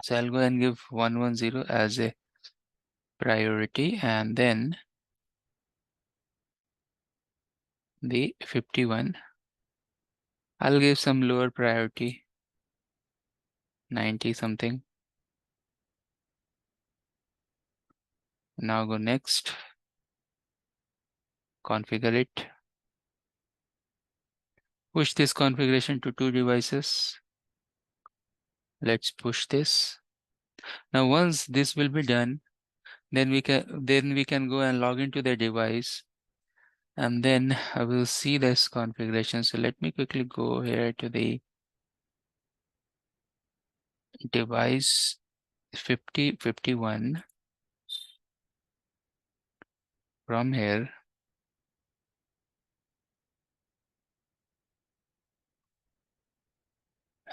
So I'll go and give 110 as a priority, and then the 51 I'll give some lower priority, 90 something. Now go next, configure it, push this configuration to 2 devices. Let's push this. Now once this will be done, then we can go and log into the device. And then I will see this configuration. So let me quickly go here to the device 5051 from here.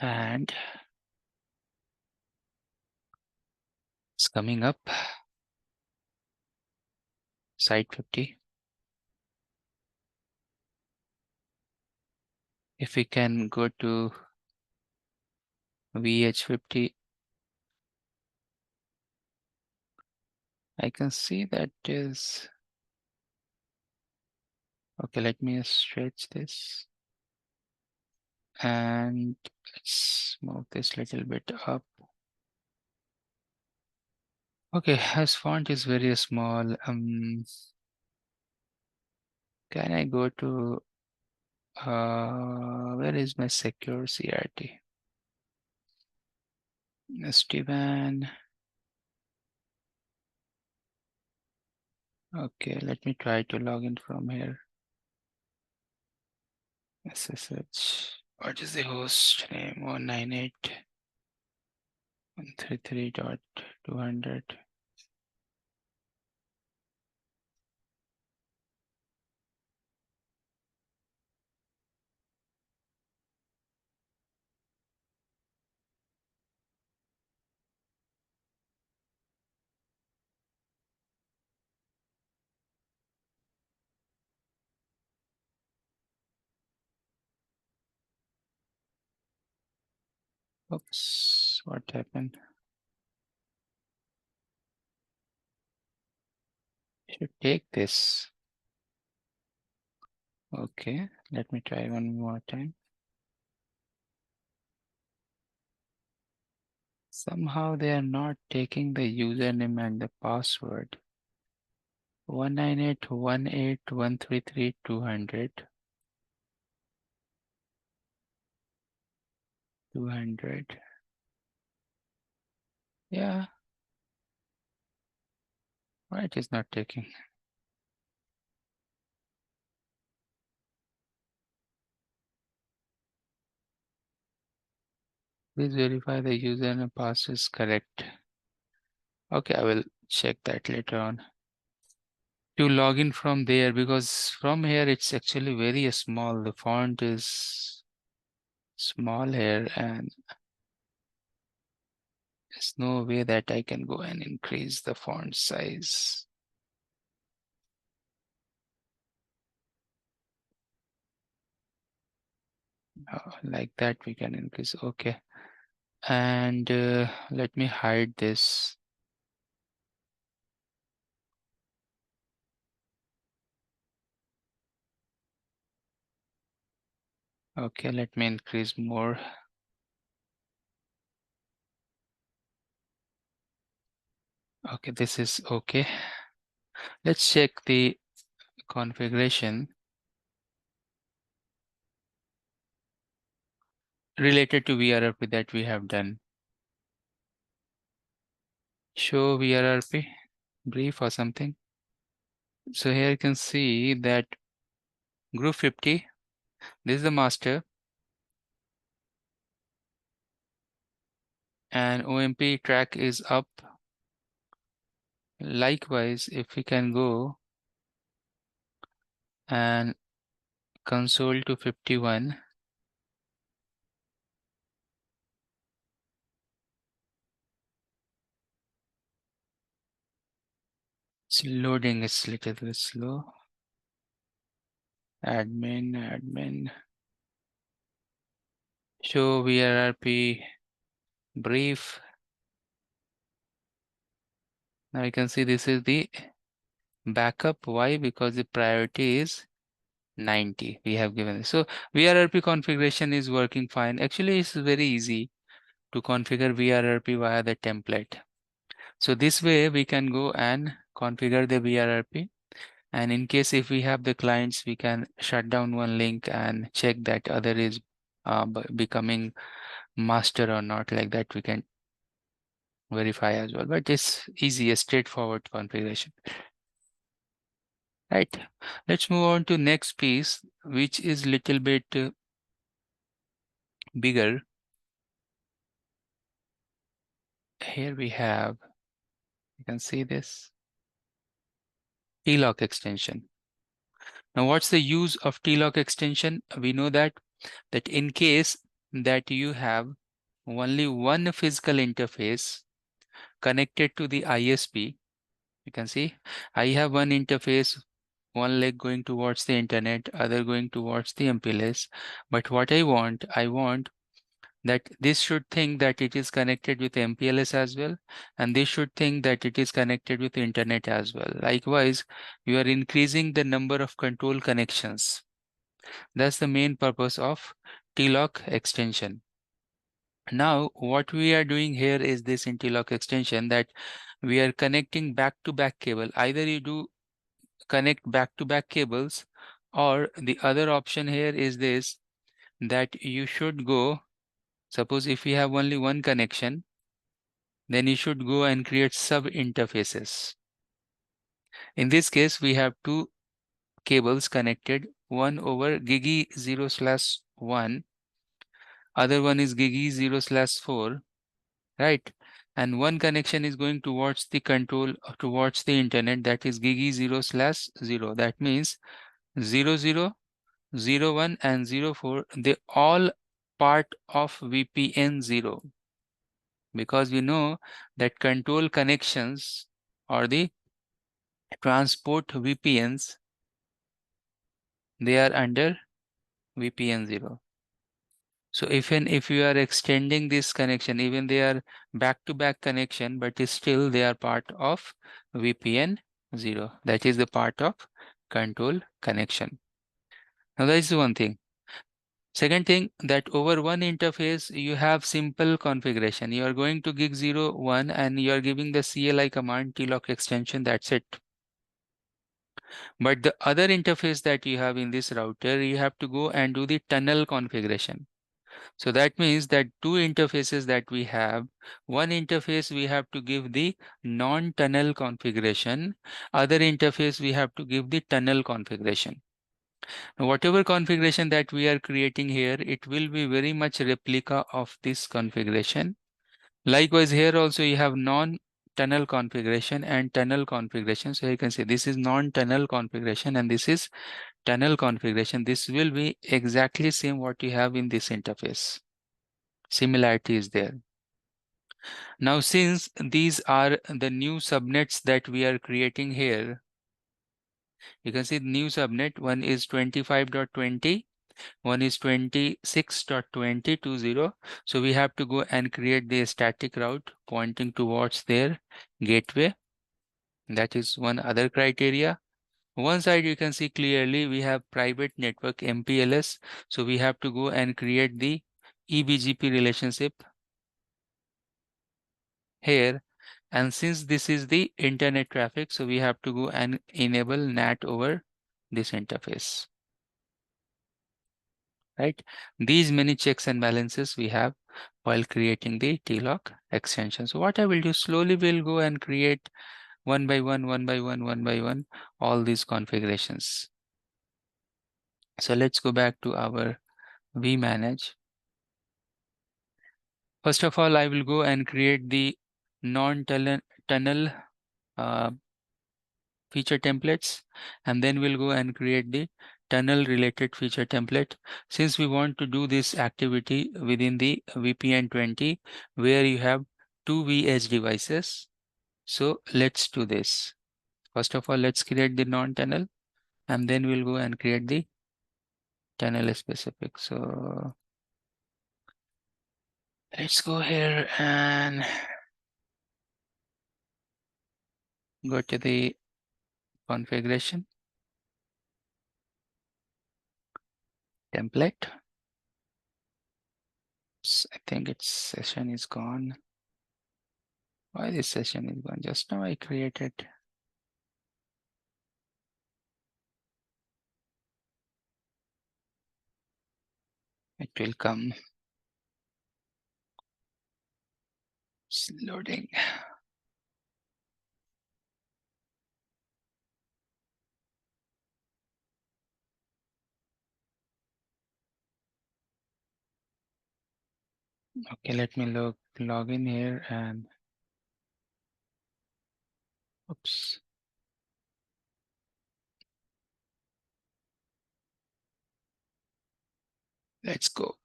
And it's coming up. Site 50. If we can go to VH50, I can see that is okay. Let me stretch this and let's move this little bit up. Okay, as font is very small. Can I go to where is my secure CRT? SD-WAN. Okay, let me try to log in from here. SSH. What is the host name? 198.133.200. Oops, what happened? Should take this. Okay, let me try one more time. Somehow they are not taking the username and the password. 198.18133.200. 200. Yeah. Why it is not taking? Please verify the user and password is correct. Okay, I will check that later on. To log in from there, because from here it's actually very small. The font is small here and there's no way that I can go and increase the font size. Like that we can increase. Okay. And let me hide this. Okay, let me increase more. Okay, this is okay. Let's check the configuration related to VRRP that we have done. Show VRRP brief or something. So here you can see that group 50, this is the master, and OMP track is up. Likewise, if we can go and console to 51, it's loading, it's a little bit slow. Admin, show VRRP brief. Now you can see this is the backup. Why? Because the priority is 90. We have given this. So VRRP configuration is working fine. Actually, it's very easy to configure VRRP via the template. So this way we can go and configure the VRRP. And in case if we have the clients, we can shut down one link and check that other is becoming master or not. Like that we can verify as well. But it's easy, a straightforward configuration. Right. Let's move on to next piece, which is little bit bigger. Here we have, you can see this TLOC extension. Now, what's the use of TLOC extension? We know that in case that you have only one physical interface connected to the ISP, you can see I have one interface, one leg going towards the internet, other going towards the MPLS. But what I want that this should think that it is connected with MPLS as well, and this should think that it is connected with internet as well. Likewise, you are increasing the number of control connections. That's the main purpose of TLOC extension. Now, what we are doing here is this in TLOC extension, that we are connecting back-to-back cable. Either you do connect back-to-back cables, or the other option here is this, that you should go, suppose if you have only one connection, then you should go and create sub interfaces. In this case, we have two cables connected, one over GIGI 0/1, other one is GIGI 0/4, right? And one connection is going towards the control, towards the internet, that is GIGI 0/0. That means 00, 01 and 04, they all part of VPN 0. Because we know that control connections or the transport VPNs, they are under VPN 0. So even if you are extending this connection, even they are back-to-back connection, but still they are part of VPN 0. That is the part of control connection. Now that is one thing. Second thing, that over one interface, you have simple configuration. You are going to gig 01 and you are giving the CLI command TLOC extension, that's it. But the other interface that you have in this router, you have to go and do the tunnel configuration. So that means that two interfaces that we have, one interface we have to give the non-tunnel configuration, other interface we have to give the tunnel configuration. Now, whatever configuration that we are creating here, it will be very much replica of this configuration. Likewise, here also you have non-tunnel configuration and tunnel configuration. So you can say this is non-tunnel configuration and this is tunnel configuration. This will be exactly same what you have in this interface. Similarity is there. Now, since these are the new subnets that we are creating here, you can see the new subnet, one is 25.20, one is 26.20.20. So we have to go and create the static route pointing towards their gateway. That is one other criteria. One side you can see clearly we have private network MPLS. So we have to go and create the eBGP relationship here. And since this is the internet traffic, so we have to go and enable NAT over this interface. Right? These many checks and balances we have while creating the TLOC extension. So what I will do, slowly we'll go and create one by one, all these configurations. So let's go back to our vManage. First of all, I will go and create the non-tunnel feature templates, and then we'll go and create the tunnel related feature template. Since we want to do this activity within the VPN 20, where you have two vEdge devices, so let's do this. First of all, let's create the non-tunnel, and then we'll go and create the tunnel specific. So let's go here and go to the configuration template. I think its session is gone. Why this session is gone? Just now I created. It will come. It's loading. I Okay, let me log in here and oops. Let's go.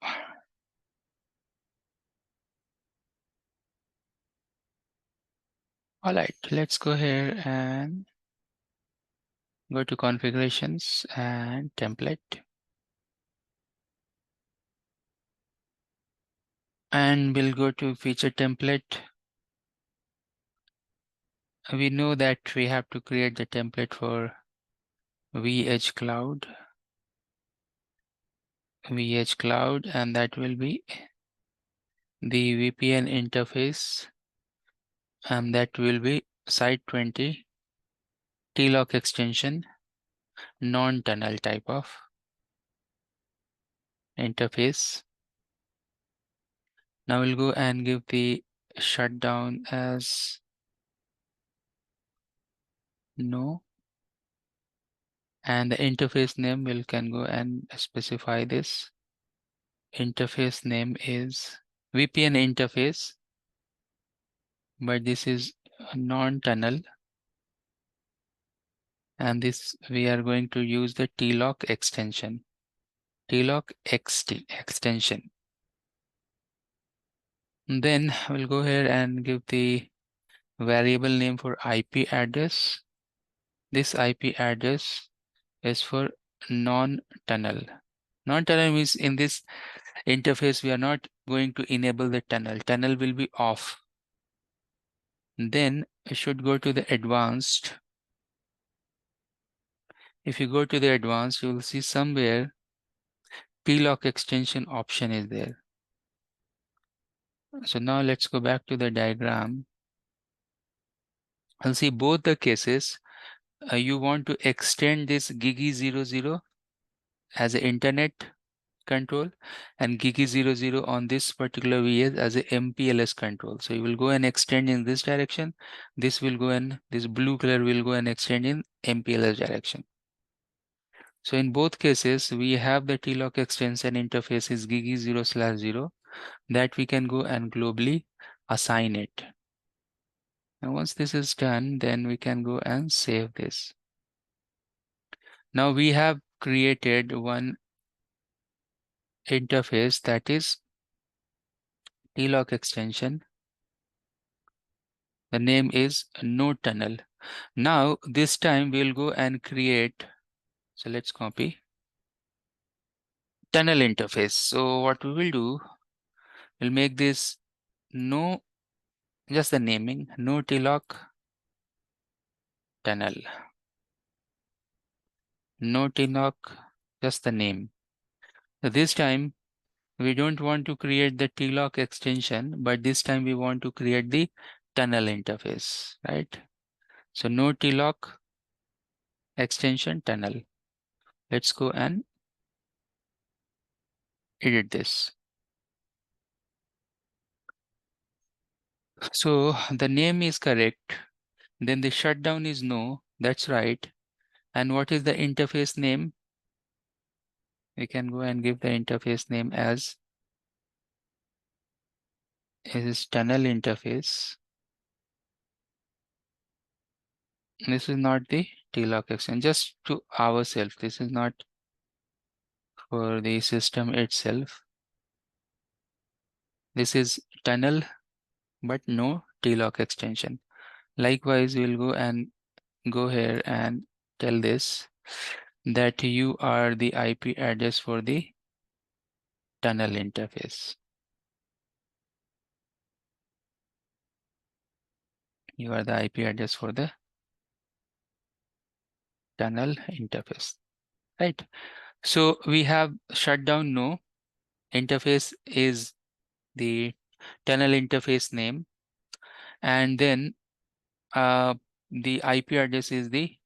All right, let's go here and go to configurations and template. And we'll go to feature template. We know that we have to create the template for vEdge cloud, and that will be the VPN interface, and that will be site 20 TLOC extension, non-tunnel type of interface. Now we'll go and give the shutdown as no, and the interface name we can go and specify this. Interface name is VPN interface, but this is non-tunnel, and this we are going to use the TLOC extension, TLOC XT extension. And then we'll go here and give the variable name for IP address. This IP address is for non-tunnel. Non-tunnel means in this interface we are not going to enable the tunnel. Tunnel will be off. Then you should go to the advanced. If you go to the advanced, you will see somewhere TLOC extension option is there. So now let's go back to the diagram. I'll see both the cases. You want to extend this GIGI00 as an internet control and GIGI00 on this particular VS as a MPLS control. So you will go and extend in this direction. This will go and this blue color will go and extend in MPLS direction. So in both cases, we have the TLOC extension interface is GIGI0/0 that we can go and globally assign it. And once this is done, then we can go and save this. Now we have created one interface that is TLOC extension. The name is no tunnel. Now this time we'll go and create. So let's copy tunnel interface. So what we will do, we'll make this no, just the naming, no TLOC tunnel. No TLOC, just the name. So this time we don't want to create the TLOC extension, but this time we want to create the tunnel interface, right? So no TLOC extension tunnel. Let's go and edit this. So the name is correct. Then the shutdown is no. That's right. And what is the interface name? We can go and give the interface name as is tunnel interface. This is not the TLOC extension, just to ourselves. This is not for the system itself. This is tunnel, but no TLOC extension. Likewise, we'll go and go here and tell this that you are the IP address for the tunnel interface. You are the IP address for the tunnel interface, right? So we have shutdown no, interface is the tunnel interface name, and then the IP address is the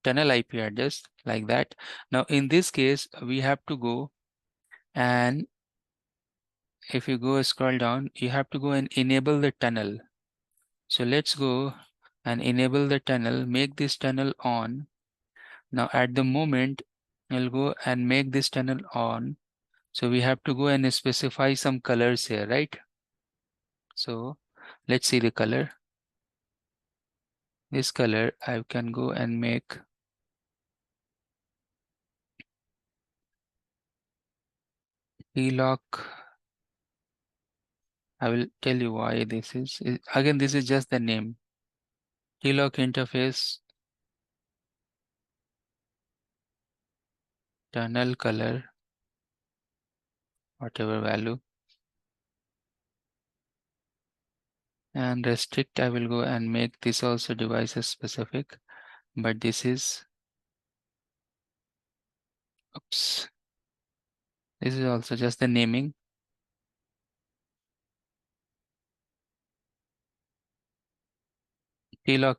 tunnel IP address, like that. Now in this case, we have to go and if you go scroll down, you have to go and enable the tunnel. So let's go and enable the tunnel, make this tunnel on. Now at the moment, we'll go and make this tunnel on. So we have to go and specify some colors here, right? So let's see the color. This color I can go and make TLOC. I will tell you why this is. Again, this is just the name. TLOC interface tunnel color, whatever value. And restrict, I will go and make this also devices specific, but this is, oops, this is also just the naming. TLOC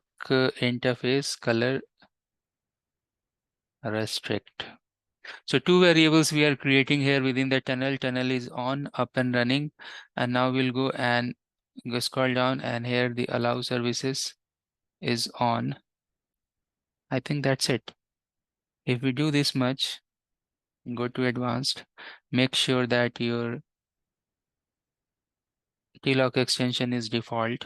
interface color restrict. So two variables we are creating here within the tunnel. Tunnel is on, up and running. And now we'll go and go scroll down, and here the allow services is on. I think that's it. If we do this much, go to advanced, make sure that your TLOC extension is default,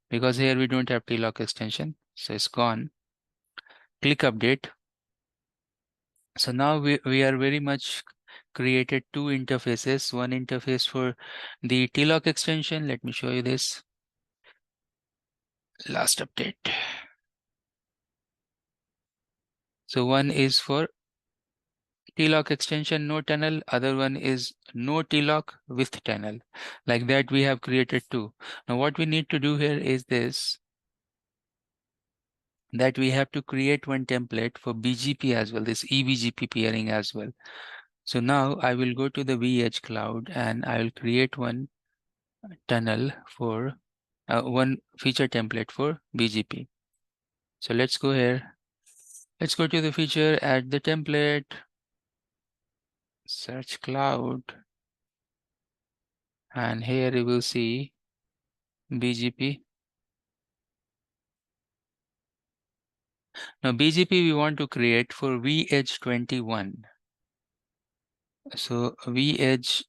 because here we don't have TLOC extension, so it's gone. Click update. So now we are very much created two interfaces. One interface for the TLOC extension. Let me show you this. Last update. So one is for TLOC extension, no tunnel. Other one is no TLOC with tunnel. Like that we have created two. Now what we need to do here is this, that we have to create one template for BGP as well, this eBGP peering as well. So now I will go to the vEdge cloud and I will create one tunnel for one feature template for BGP. So let's go here. Let's go to the feature, add the template, search cloud, and here you will see BGP. Now BGP we want to create for vEdge 21. So vEdge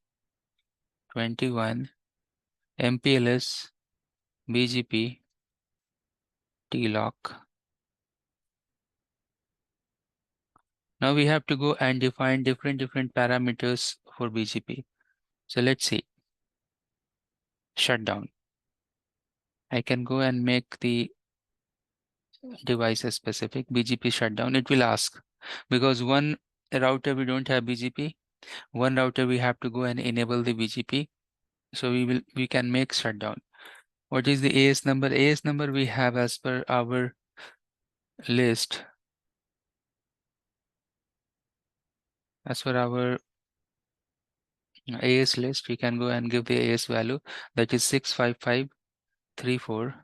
21 MPLS BGP TLOC. Now we have to go and define different parameters for BGP. So let's see. Shutdown. I can go and make the devices specific BGP shutdown. It will ask, because one router we don't have BGP, one router we have to go and enable the BGP. So we can make shutdown. What is the AS number? AS number we have as per our list. As per our AS list, we can go and give the AS value, that is 65534.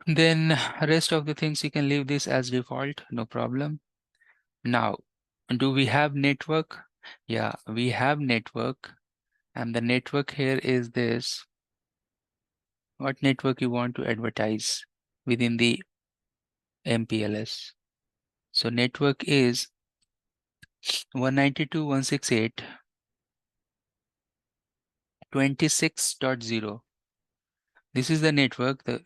Then rest of the things you can leave this as default, no problem. Now, do we have network? Yeah, we have network, and the network here is this. What network you want to advertise within the MPLS? So network is 192.168.26.0. This is the network, the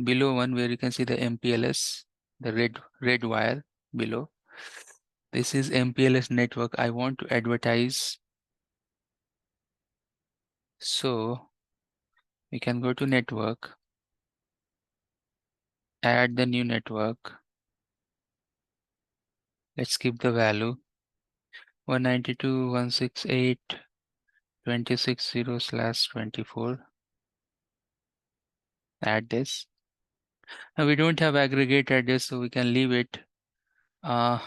below one where you can see the MPLS, the red wire below. This is MPLS network I want to advertise. So we can go to network, add the new network. Let's keep the value 192.168.26.0/24. Add this. Now we don't have aggregate address, so we can leave it.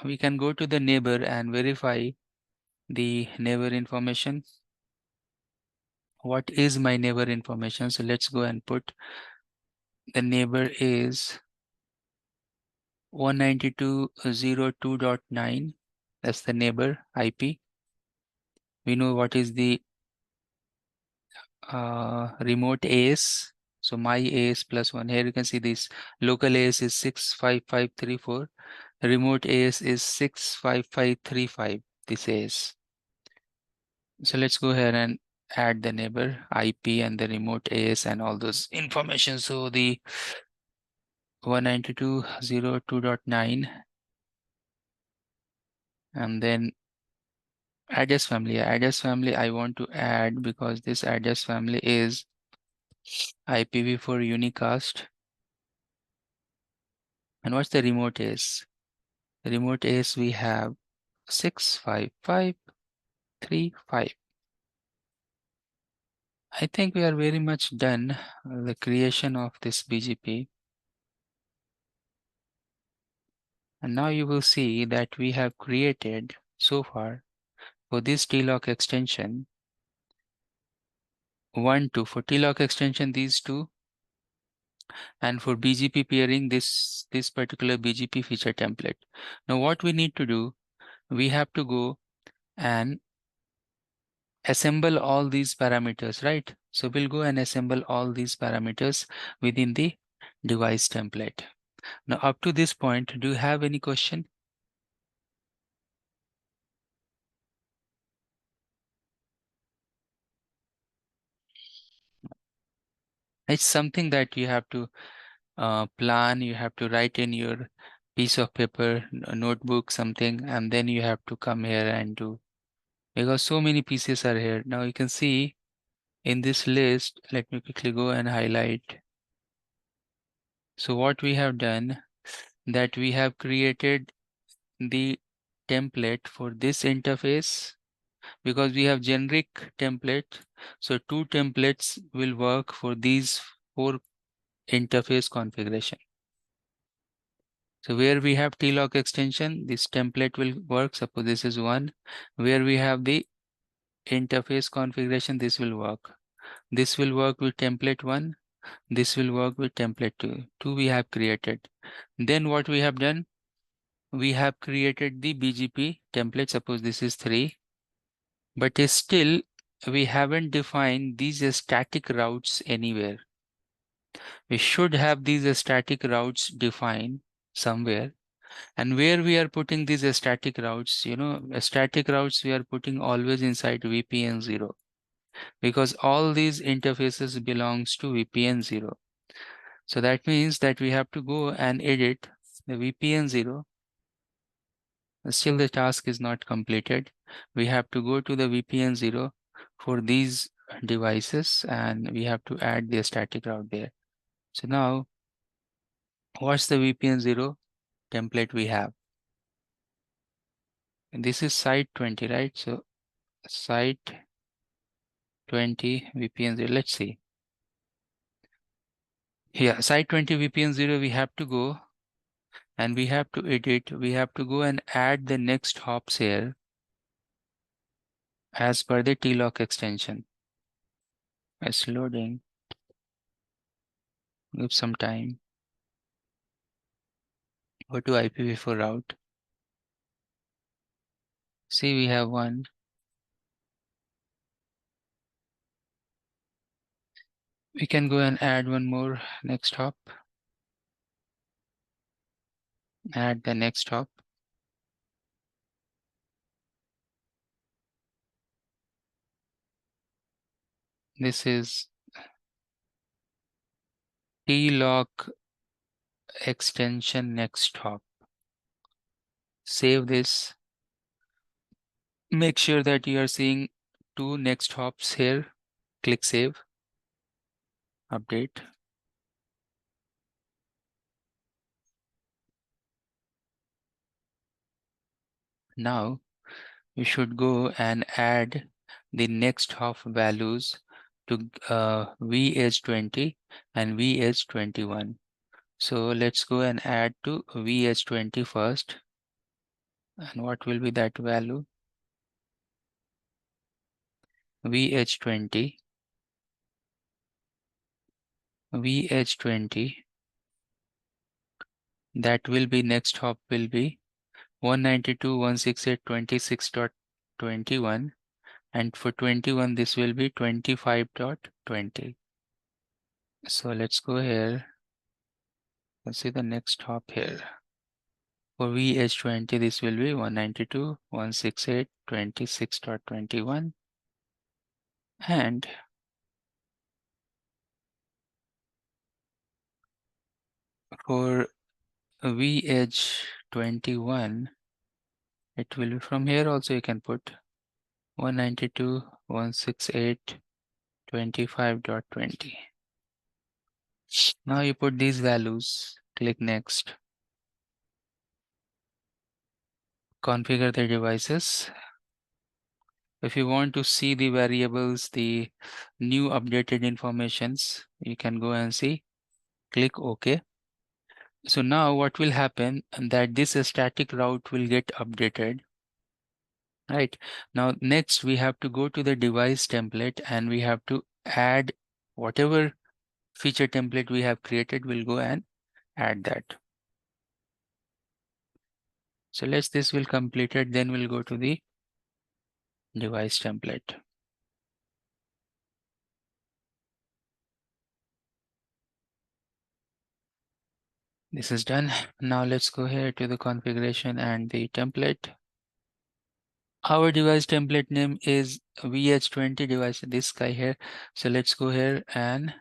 We can go to the neighbor and verify the neighbor information. What is my neighbor information? So let's go and put the neighbor is 192.0.2.9. That's the neighbor IP. We know what is the remote AS. So my AS plus 1. Here you can see this local AS is 65534. Remote AS is 65535. This AS. So let's go ahead and add the neighbor IP and the remote AS and all those information. So the 192.0.2.9 and then address family. Address family I want to add because this address family is IPv4 unicast. And what's the remote AS? The remote AS we have 65535. I think we are very much done the creation of this BGP. And now you will see that we have created so far for this TLOC extension 1, 2. For TLOC extension, these two. And for BGP peering, this particular BGP feature template. Now what we need to do, we have to go and assemble all these parameters, right? So we'll go and assemble all these parameters within the device template. Now up to this point, do you have any question? It's something that you have to plan, you have to write in your piece of paper, notebook, something, and then you have to come here and do, because so many pieces are here. Now you can see in this list, let me quickly go and highlight. So what we have done, that we have created the template for this interface because we have generic template. So 2 templates will work for these 4 interface configuration. So where we have TLOC extension, this template will work. Suppose this is 1. Where we have the interface configuration, this will work. This will work with template 1. This will work with template 2. 2 we have created. Then what we have done, we have created the BGP template. Suppose this is 3. But still, we haven't defined these static routes anywhere. We should have these static routes defined somewhere. And where we are putting these static routes, static routes we are putting always inside VPN 0. Because all these interfaces belongs to VPN 0. So that means that we have to go and edit the VPN 0. Still the task is not completed. We have to go to the VPN 0 for these devices and we have to add the static route there. So now, what's the VPN 0 template we have? And this is site 20, right? So site 20 VPN 0, let's see. Here, site 20 VPN 0, we have to go and we have to edit. We have to go and add the next hops here as per the TLOC extension. It's loading. Give some time. Go to IPv4 route. See, we have 1. We can go and add one more next hop. Add the next hop. This is TLOC extension next hop. Save this. Make sure that you are seeing 2 next hops here. Click save. Update. Now you should go and add the next hop values to vEdge 20 and vEdge 21. So let's go and add to vEdge 20 first. And what will be that value? vEdge 20. vEdge 20. That will be next hop will be 192.168.26.21. And for 21, this will be 25.20. So let's go here. Let's see the next hop here. For vEdge 20, this will be 192.168.26.21. And for vEdge 21, it will be from here also you can put 192.168.25.20. Now you put these values, click next. Configure the devices. If you want to see the variables, the new updated informations, you can go and see. Click OK. So now what will happen that this static route will get updated. Right. Now next we have to go to the device template and we have to add whatever feature template we have created. We'll go and add that. So this will complete it. Then we'll go to the device template. This is done. Now let's go here to the configuration and the template. Our device template name is vEdge20 device, this guy here. So let's go here and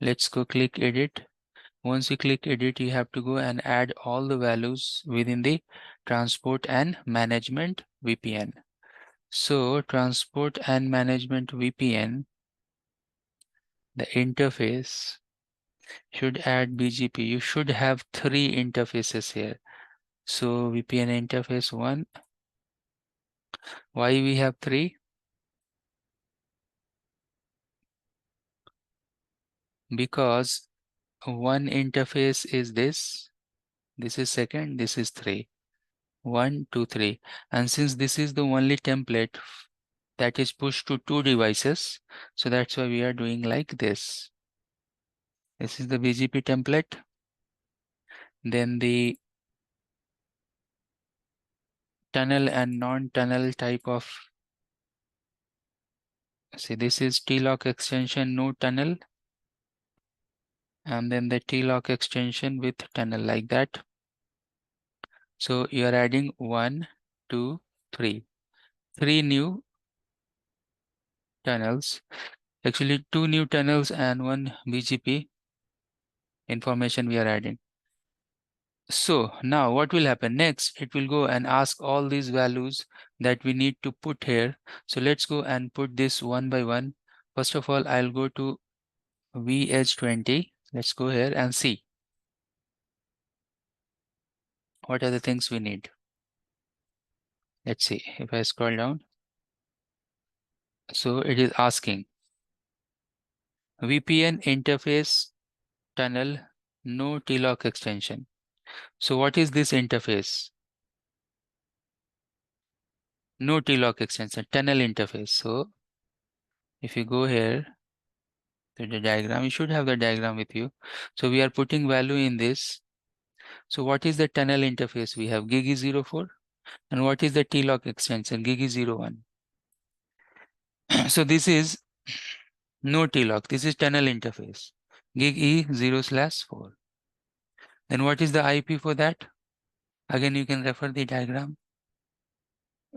let's go click edit. Once you click edit, you have to go and add all the values within the transport and management VPN. So transport and management VPN, the interface should add BGP. You should have 3 interfaces here. So VPN interface 1. Why we have 3? Because one interface is this is second, this is 3. 1, 2, 3. And since this is the only template that is pushed to 2 devices, so that's why we are doing like this. This is the BGP template. Then the tunnel and non-tunnel type of, see, this is TLOC extension, no tunnel. And then the TLOC extension with tunnel like that. So you are adding 1, 2, 3. 3 new tunnels. Actually 2 new tunnels and 1 BGP information we are adding. So now what will happen next? It will go and ask all these values that we need to put here. So let's go and put this one by one. First of all, I'll go to vEdge20. Let's go here and see what are the things we need. Let's see if I scroll down. So it is asking VPN interface tunnel, no TLOC extension. So what is this interface? No TLOC extension, tunnel interface. So if you go here to the diagram, you should have the diagram with you. So we are putting value in this. So what is the tunnel interface? We have GigE04. And what is the TLOC extension? GigE01. So this is no TLOC. This is tunnel interface. GigE0/4. Then what is the IP for that? Again, you can refer the diagram.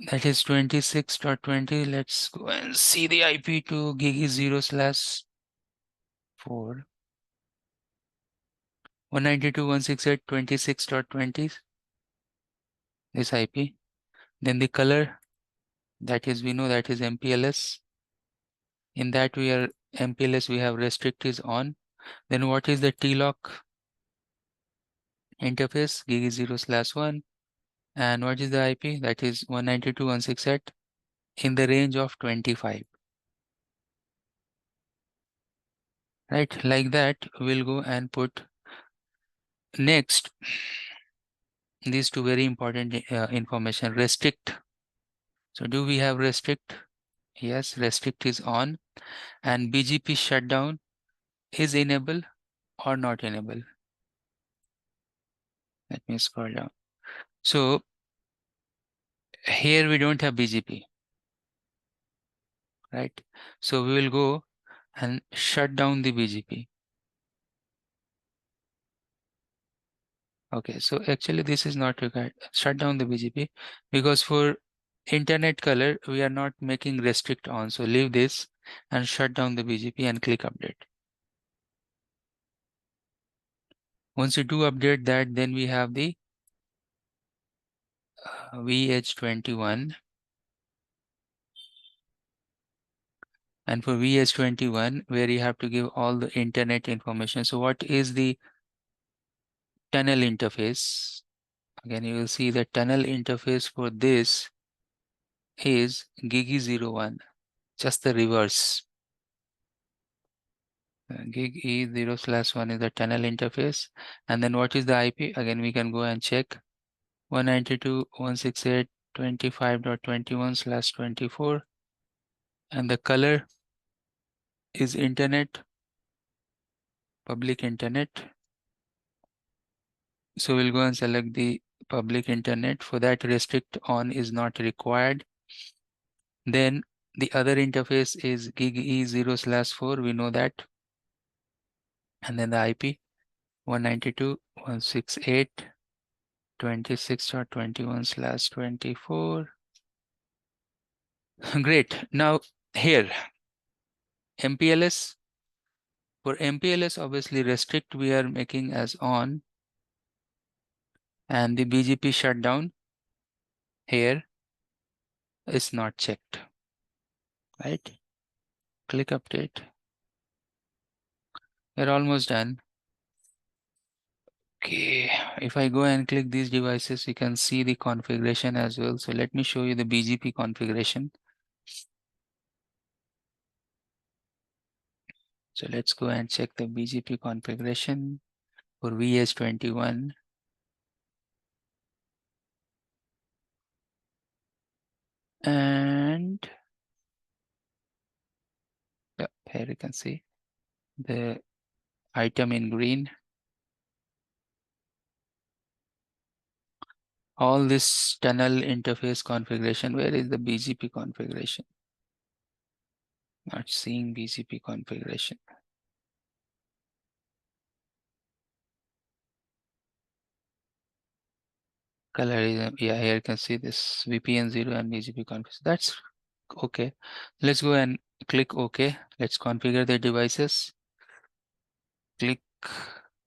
That is 26.20. Let's go and see the IP to GigE0/4. 192.168.26.20. This IP. Then the color, that is, we know that is MPLS. In that we are MPLS, we have restrict is on. Then what is the TLOC interface? GigE0/1. And what is the IP? That is 192.168 in the range of 25. Right, like that, we'll go and put next these two very important information. Restrict. So do we have restrict? Yes, restrict is on. And BGP shutdown is enabled or not enabled. Let me scroll down. So here we don't have BGP, right? So we will go and shut down the BGP. Okay, so actually this is not required. Shut down the BGP because for internet color, we are not making restrict on. So leave this. and shut down the BGP and click update. Once you do update that, then we have the vEdge 21. And for vEdge 21, where you have to give all the internet information. So what is the tunnel interface? Again, you will see the tunnel interface for this is GigE01, just the reverse. Gig E0/1 is the tunnel interface. And then what is the IP? Again, we can go and check 192.168.25.21/24. And the color is internet, public internet. So we'll go and select the public internet. For that, restrict on is not required. Then the other interface is gig E0/4. We know that. And then the IP 192.168.26.21/24. Great. Now here, MPLS. For MPLS, obviously restrict we are making as on, and the BGP shutdown here is not checked, right? Click update. We're almost done. Okay, if I go and click these devices, you can see the configuration as well. So let me show you the BGP configuration. So let's go and check the BGP configuration for vEdge 21. And here you can see the item in green. All this tunnel interface configuration. Where is the BGP configuration? Not seeing BGP configuration. Colorism. Yeah, here you can see this VPN 0 and BGP configuration. That's okay. Let's go and click OK. Let's configure the devices. Click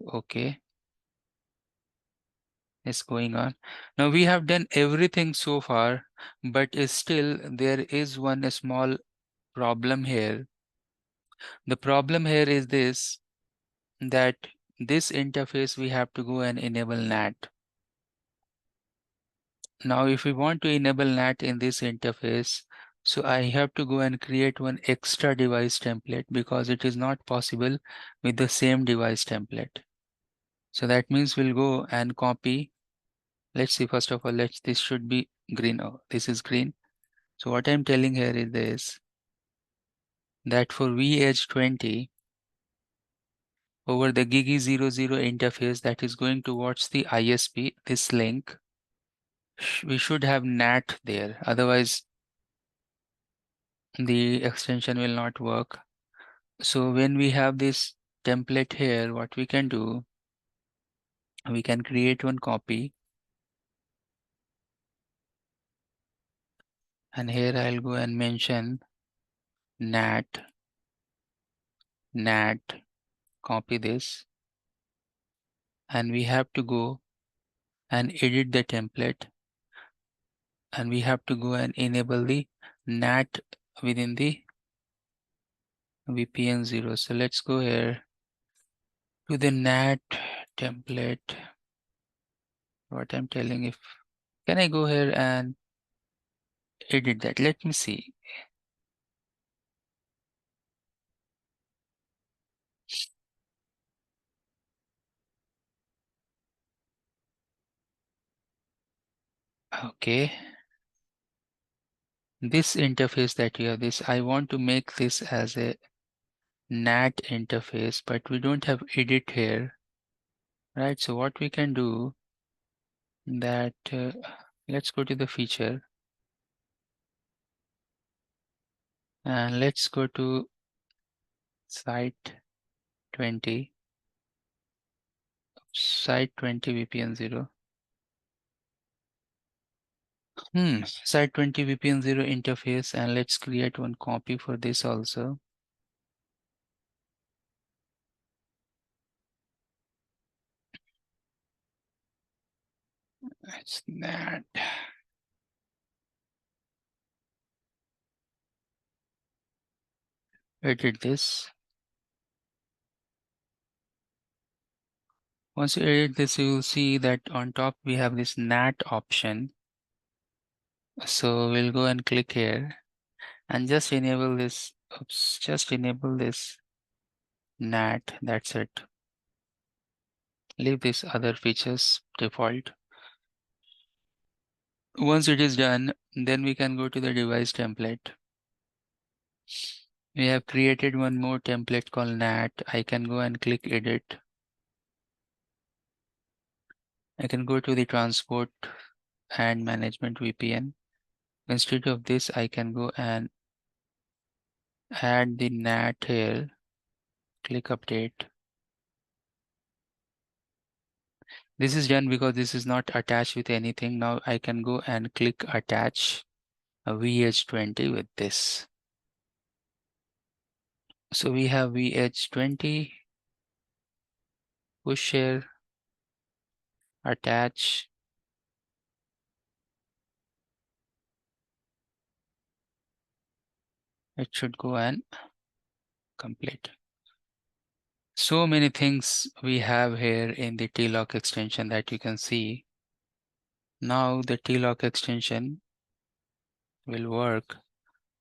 OK. It's going on. Now we have done everything so far, but still there is one small problem here. The problem here is this, that this interface we have to go and enable NAT. Now if we want to enable NAT in this interface, so I have to go and create one extra device template because it is not possible with the same device template. So that means we'll go and copy. Let's see, first of all, this should be green. Oh, this is green. So what I'm telling here is this, that for vEdge 20, over the GigE00 interface that is going towards the ISP, this link, we should have NAT there. Otherwise, the extension will not work. So when we have this template here, what we can do, we can create one copy. And here I'll go and mention NAT, copy this. And we have to go and edit the template. And we have to go and enable the NAT within the VPN 0. So let's go here to the NAT template. What I'm telling, if can I go here and edit that? Let me see. Okay. This interface that you have, this, I want to make this as a NAT interface, but we don't have edit here, right? So what we can do that, let's go to the feature and let's go to site 20 VPN 0. Site 20 VPN 0 interface, and let's create one copy for this also. It's that. Edit this. Once you edit this, you will see that on top we have this NAT option. So we'll go and click here and just enable this. Oops, just enable this NAT. That's it. Leave these other features default. Once it is done, then we can go to the device template. We have created one more template called NAT. I can go and click edit. I can go to the transport and management VPN. Instead of this, I can go and add the NAT here. Click update. This is done because this is not attached with anything. Now I can go and click attach a vEdge 20 with this. So we have vEdge 20, push share, attach. It should go and complete. So many things we have here in the TLOC extension that you can see. Now the TLOC extension will work.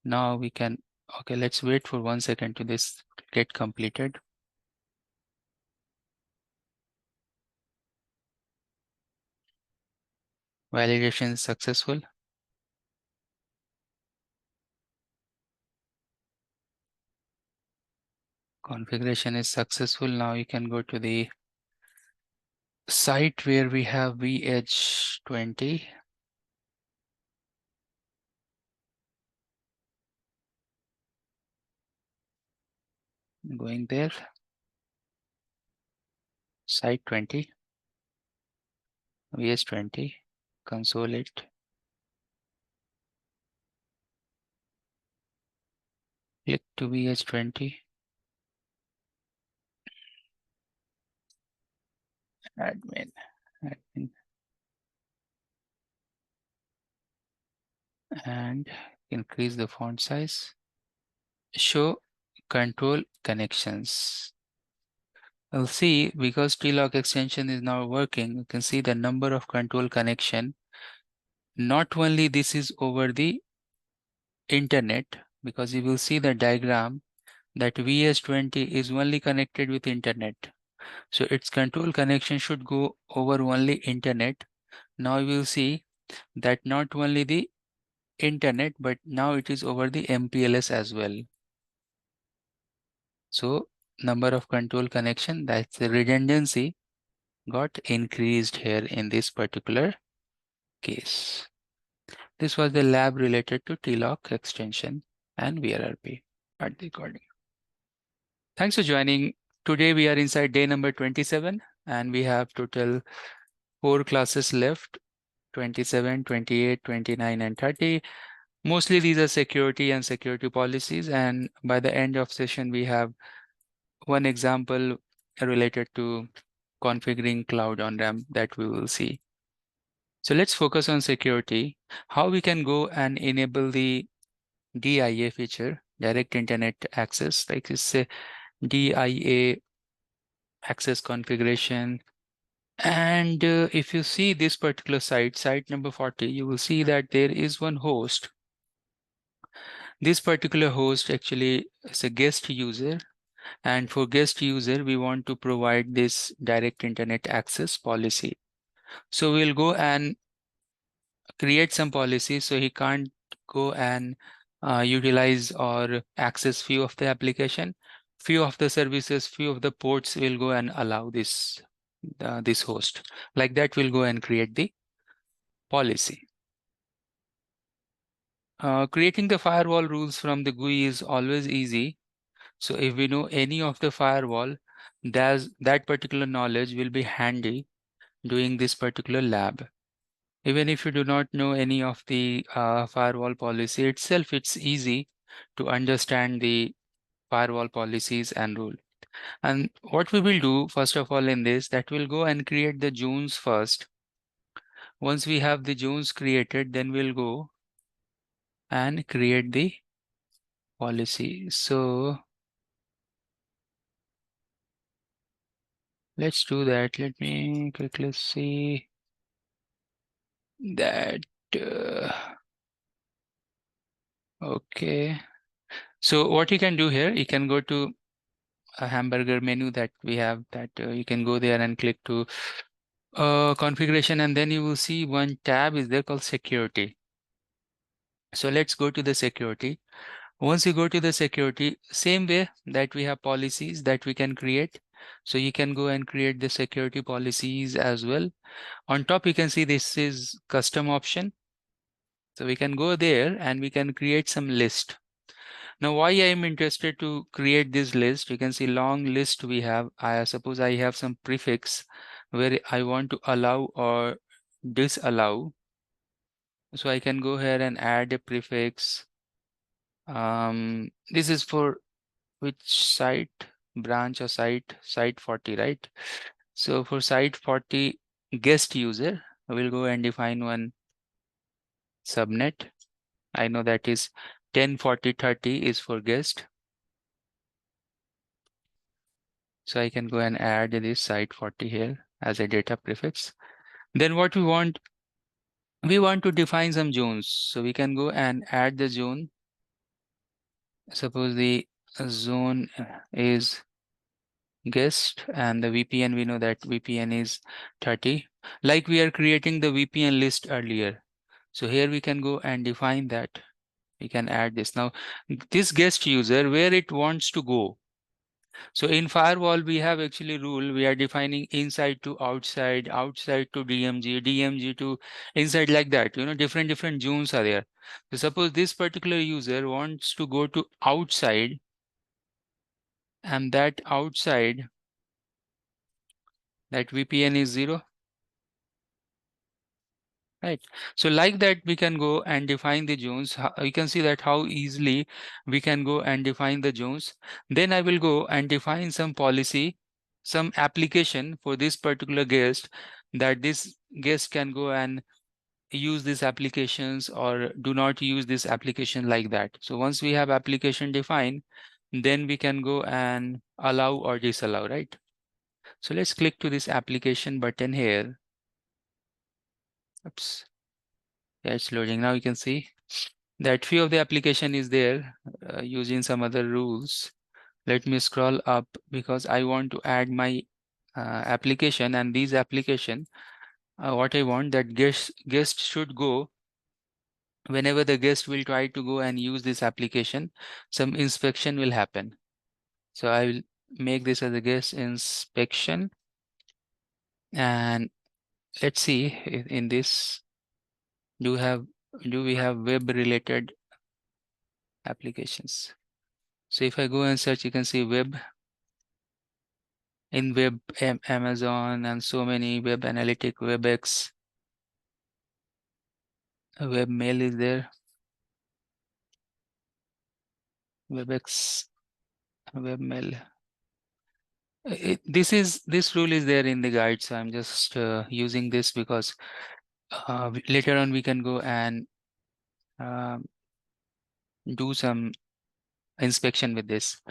Now we can, okay, let's wait for 1 second to this get completed. Validation is successful. Configuration is successful. Now you can go to the site where we have vEdge 20. Going there. Site 20. vEdge 20. Console it. Click to vEdge 20. Admin. And increase the font size. Show control connections. I'll see because TLOC extension is now working. You can see the number of control connection. Not only this is over the internet, because you will see the diagram that vEdge 20 is only connected with internet. So its control connection should go over only internet. Now you will see that not only the internet, but now it is over the MPLS as well. So number of control connection, that's the redundancy got increased here in this particular case. This was the lab related to TLOC extension and VRRP at the recording. Thanks for joining. Today we are inside day number 27 and we have total 4 classes left, 27, 28, 29 and 30. Mostly these are security and security policies, and by the end of session we have one example related to configuring cloud on-ramp that we will see. So let's focus on security, how we can go and enable the DIA feature, direct internet access, like this DIA access configuration. And if you see this particular site, site number 40, you will see that there is one host. This particular host actually is a guest user. And for guest user, we want to provide this direct internet access policy. So we'll go and create some policy so he can't go and utilize or access few of the application, few of the services, few of the ports will go and allow this this host. Like that, we'll go and create the policy. Creating the firewall rules from the GUI is always easy. So if we know any of the firewall, that particular knowledge will be handy doing this particular lab. Even if you do not know any of the firewall policy itself, it's easy to understand the firewall policies and rule. And what we will do first of all in this, that we'll go and create the zones first. Once we have the zones created, then we'll go and create the policy. So let's do that. Let me quickly see that. Okay. So what you can do here, you can go to a hamburger menu that we have, that you can go there and click to configuration, and then you will see one tab is there called security. So let's go to the security. Once you go to the security, same way that we have policies that we can create. So you can go and create the security policies as well. On top, you can see this is custom option. So we can go there and we can create some list. Now, why I am interested to create this list, you can see long list we have. I suppose I have some prefix where I want to allow or disallow. So I can go here and add a prefix. This is for which site, branch or site 40, right? So for site 40 guest user, I will go and define one subnet. I know that is 104030 is for guest. So I can go and add this site 40 here as a data prefix. Then what we want to define some zones. So we can go and add the zone. Suppose the zone is guest, and the VPN, we know that VPN is 30. Like we are creating the VPN list earlier. So here we can go and define that. We can add this. Now, this guest user, where it wants to go. So in firewall, we have actually rule, we are defining inside to outside, outside to DMZ, DMZ to inside, like that, different zones are there. So suppose this particular user wants to go to outside, and that outside, that VPN is 0. Right. So like that, we can go and define the zones. You can see that how easily we can go and define the zones. Then I will go and define some policy, some application for this particular guest, that this guest can go and use these applications or do not use this application, like that. So once we have application defined, then we can go and allow or disallow, right? So let's click to this application button here. Oops. Yeah, it's loading. Now you can see that few of the application is there using some other rules. Let me scroll up because I want to add my application, and these application, what I want, that guest should go whenever the guest will try to go and use this application, some inspection will happen. So I will make this as a guest inspection, and let's see in this, do we have web related applications. So if I go and search, you can see web, in web, Amazon, and so many, web analytic, WebEx, webmail is there, WebEx, webmail. This rule is there in the guide, so I'm just using this because later on we can go and do some inspection with this.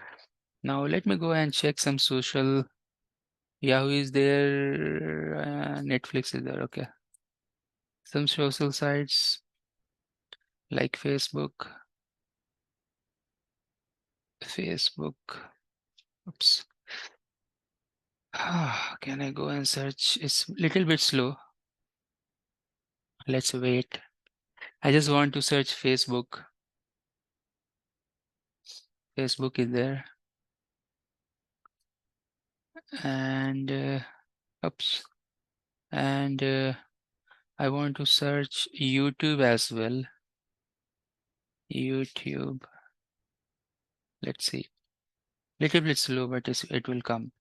Now let me go and check some social. Yahoo is there, Netflix is there, okay. Some social sites like Facebook. Oops. Can I go and search? It's a little bit slow. Let's wait. I just want to search Facebook. Facebook is there. And oops. And I want to search YouTube as well. YouTube. Let's see. Little bit slow, but it will come.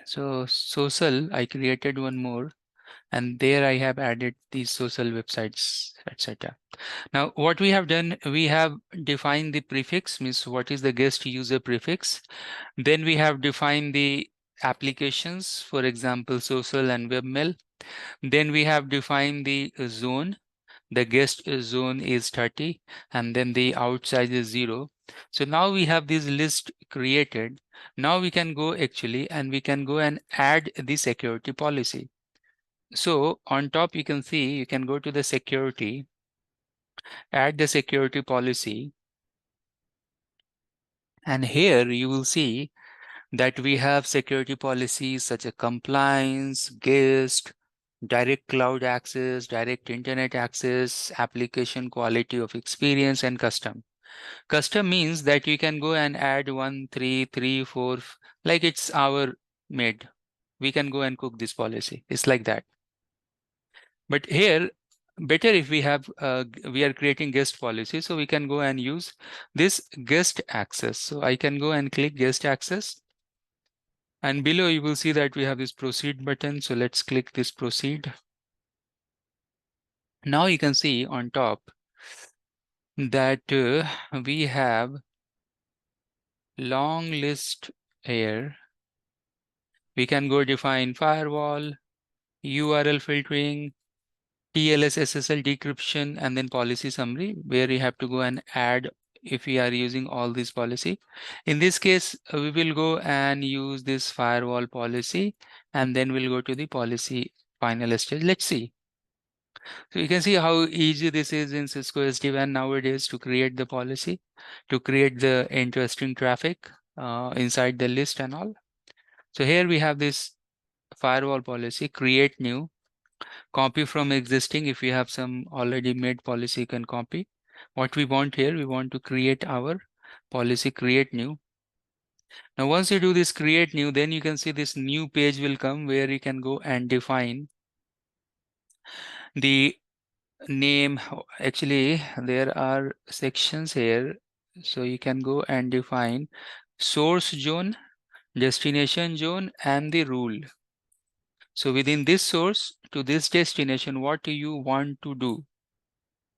So social, I created one more. and there I have added these social websites, etc. Now, what we have done, we have defined the prefix, means what is the guest user prefix. Then we have defined the applications, for example, social and webmail. Then we have defined the zone. The guest zone is 30, and then the outside is 0. So now we have this list created. Now we can go actually, and we can go and add the security policy. So on top, you can see, you can go to the security, add the security policy. And here you will see that we have security policies such as compliance, guest, direct cloud access, direct internet access, application quality of experience, and custom. Custom means that you can go and add 1, 3, 3, 4, like it's our made. We can go and cook this policy. It's like that. But here, better if we have, we are creating guest policy, so we can go and use this guest access. So I can go and click guest access. And below you will see that we have this proceed button. So let's click this proceed. Now you can see on top that we have long list here. We can go define firewall, URL filtering, TLS SSL decryption, and then policy summary, where you have to go and add if we are using all this policy. In this case, we will go and use this firewall policy, and then we'll go to the policy final stage. Let's see. So you can see how easy this is in Cisco SD-WAN nowadays to create the policy, to create the interesting traffic inside the list and all. So here we have this firewall policy, create new, copy from existing. If you have some already made policy, you can copy. What we want here, we want to create our policy, create new. Now, once you do this create new, then you can see this new page will come where you can go and define the name. Actually, there are sections here. So you can go and define source zone, destination zone, and the rule. So within this source to this destination, what do you want to do?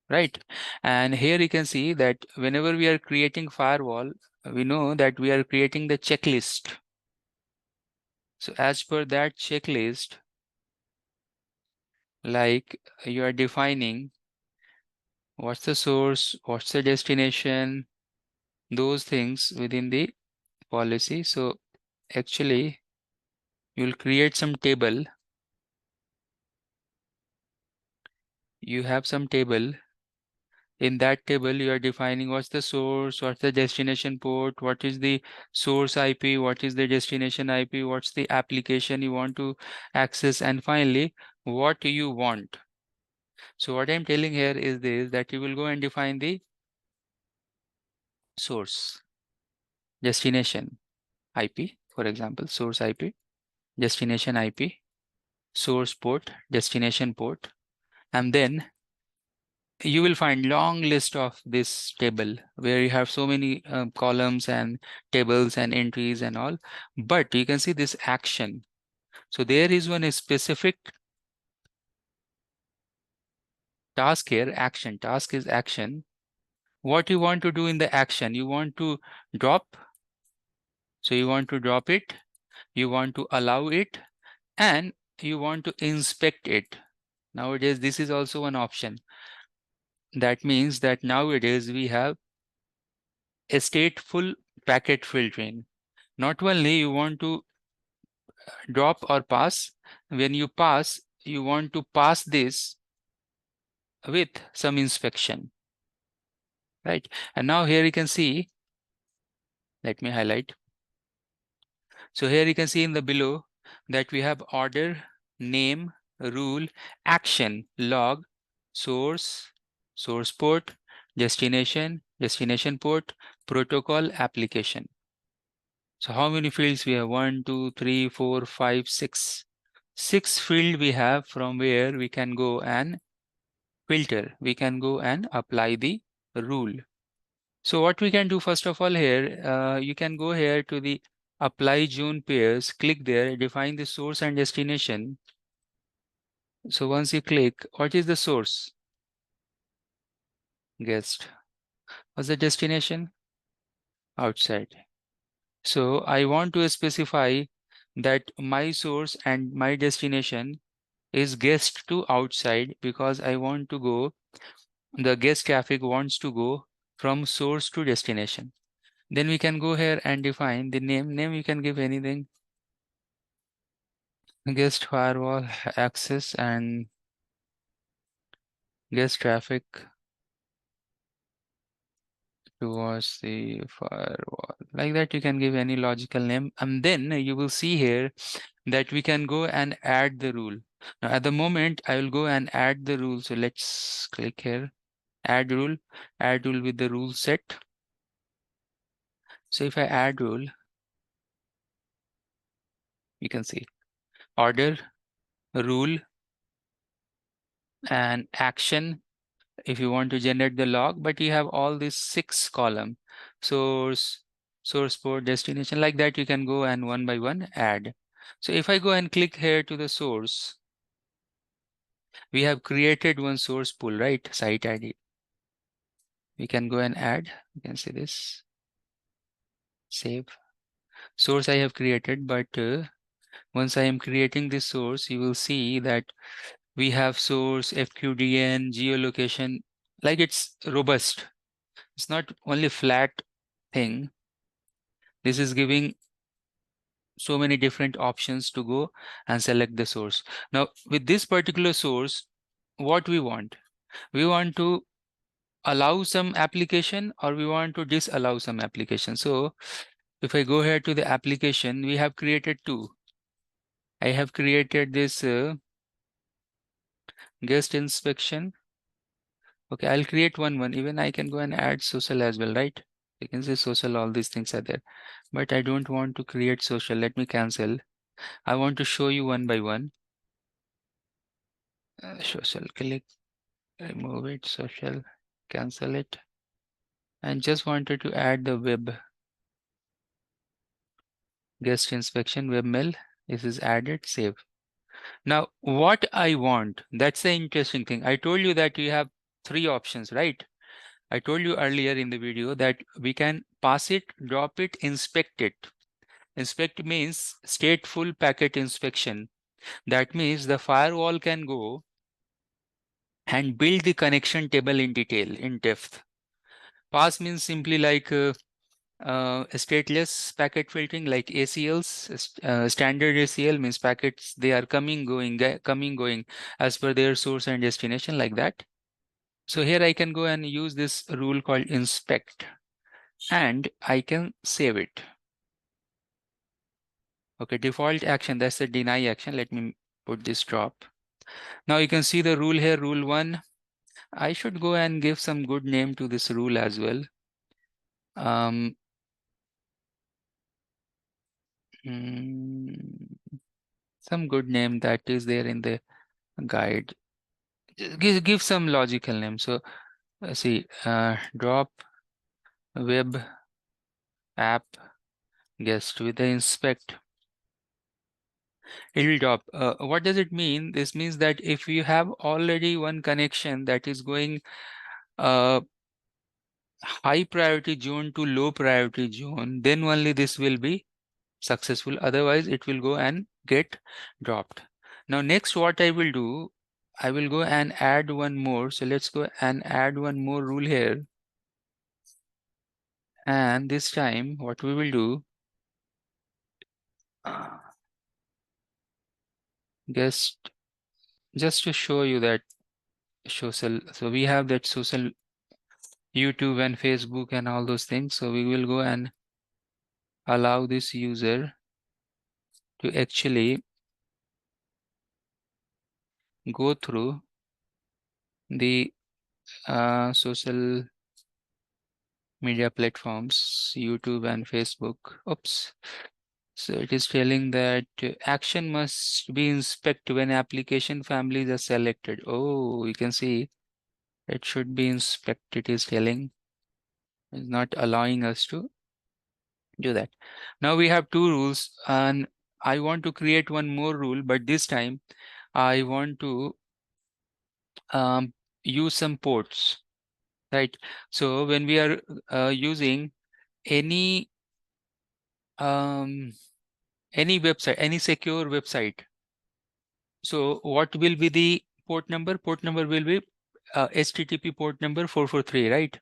Right? And here you can see that whenever we are creating firewall, we know that we are creating the checklist. So as per that checklist, like you are defining what's the source, what's the destination, those things within the policy. So actually, you'll create some table. You have some table. In that table, you are defining what's the source, what's the destination port, what is the source IP, what is the destination IP, what's the application you want to access, and finally, what you want. So what I'm telling here is this, that you will go and define the source, destination IP, for example, source IP, destination IP, source port, destination port, and then you will find long list of this table where you have so many columns and tables and entries and all, but you can see this action. So there is one specific task here, action. Task is action. What you want to do in the action, you want to drop. So you want to drop it, you want to allow it, and you want to inspect it. Nowadays, this is also an option. That means that nowadays we have a stateful packet filtering. Not only you want to drop or pass, when you pass, you want to pass this with some inspection, right? And now here you can see, let me highlight. So here you can see in the below that we have order, name, rule, action, log, source, source port, destination, destination port, protocol, application. So how many fields we have? 1, 2, 3, 4, 5, 6. 6 field we have from where we can go and filter. We can go and apply the rule. So what we can do first of all here, you can go here to the apply zone pairs, click there, define the source and destination. So once you click, what is the source? Guest. What's the destination? Outside. So I want to specify that my source and my destination is guest to outside, because I want to go, the guest traffic wants to go from source to destination. Then we can go here and define the name. Name you can give anything. Guest firewall access and guest traffic towards the firewall. Like that, you can give any logical name. And then you will see here that we can go and add the rule. Now at the moment, I will go and add the rule. So let's click here, add rule with the rule set. So if I add rule, you can see order, rule, and action if you want to generate the log, but you have all these 6 column, source, source port, destination, like that. You can go and one by one add. So if I go and click here to the source, we have created one source pool, right? Site ID. We can go and add. You can see this. Save. Source I have created, but once I am creating this source, you will see that we have source, FQDN, geolocation, like it's robust. It's not only flat thing. This is giving so many different options to go and select the source. Now, with this particular source, what we want to allow some application, or we want to disallow some application. So if I go here to the application, we have created 2. I have created this guest inspection. Okay, I'll create one. Even I can go and add social as well, right? You can see social, all these things are there. But I don't want to create social. Let me cancel. I want to show you one by one. Social, click, remove it, social, cancel it. And just wanted to add the web guest inspection webmail. This is added, save. Now, what I want, that's the interesting thing. I told you that you have 3 options, right? I told you earlier in the video that we can pass it, drop it, inspect it. Inspect means stateful packet inspection. That means the firewall can go and build the connection table in detail, in depth. Pass means simply like stateless packet filtering, like ACLs. Standard ACL means packets, they are coming, going as per their source and destination, like that. So here I can go and use this rule called inspect, and I can save it. Okay, default action, that's the deny action. Let me put this drop. Now you can see the rule here, rule 1. I should go and give some good name to this rule as well. Some good name that is there in the guide. Give some logical name. So see, drop web app guest with the inspect. It will drop. What does it mean? This means that if you have already one connection that is going high priority zone to low priority zone, then only this will be successful. Otherwise, it will go and get dropped. Now, next what I will do, I will go and add one more. So let's go and add one more rule here. And this time, what we will do, just to show you that social. So we have that social, YouTube and Facebook and all those things. So we will go and allow this user to actually go through the social media platforms, YouTube and Facebook. Oops. So it is telling that action must be inspect when application families are selected. Oh, you can see it should be inspect. It is telling, it's not allowing us to do that. Now we have 2 rules, and I want to create one more rule, but this time I want to use some ports, right? So when we are using any website, any secure website, so what will be the port number? Port number will be HTTP port number 443, right?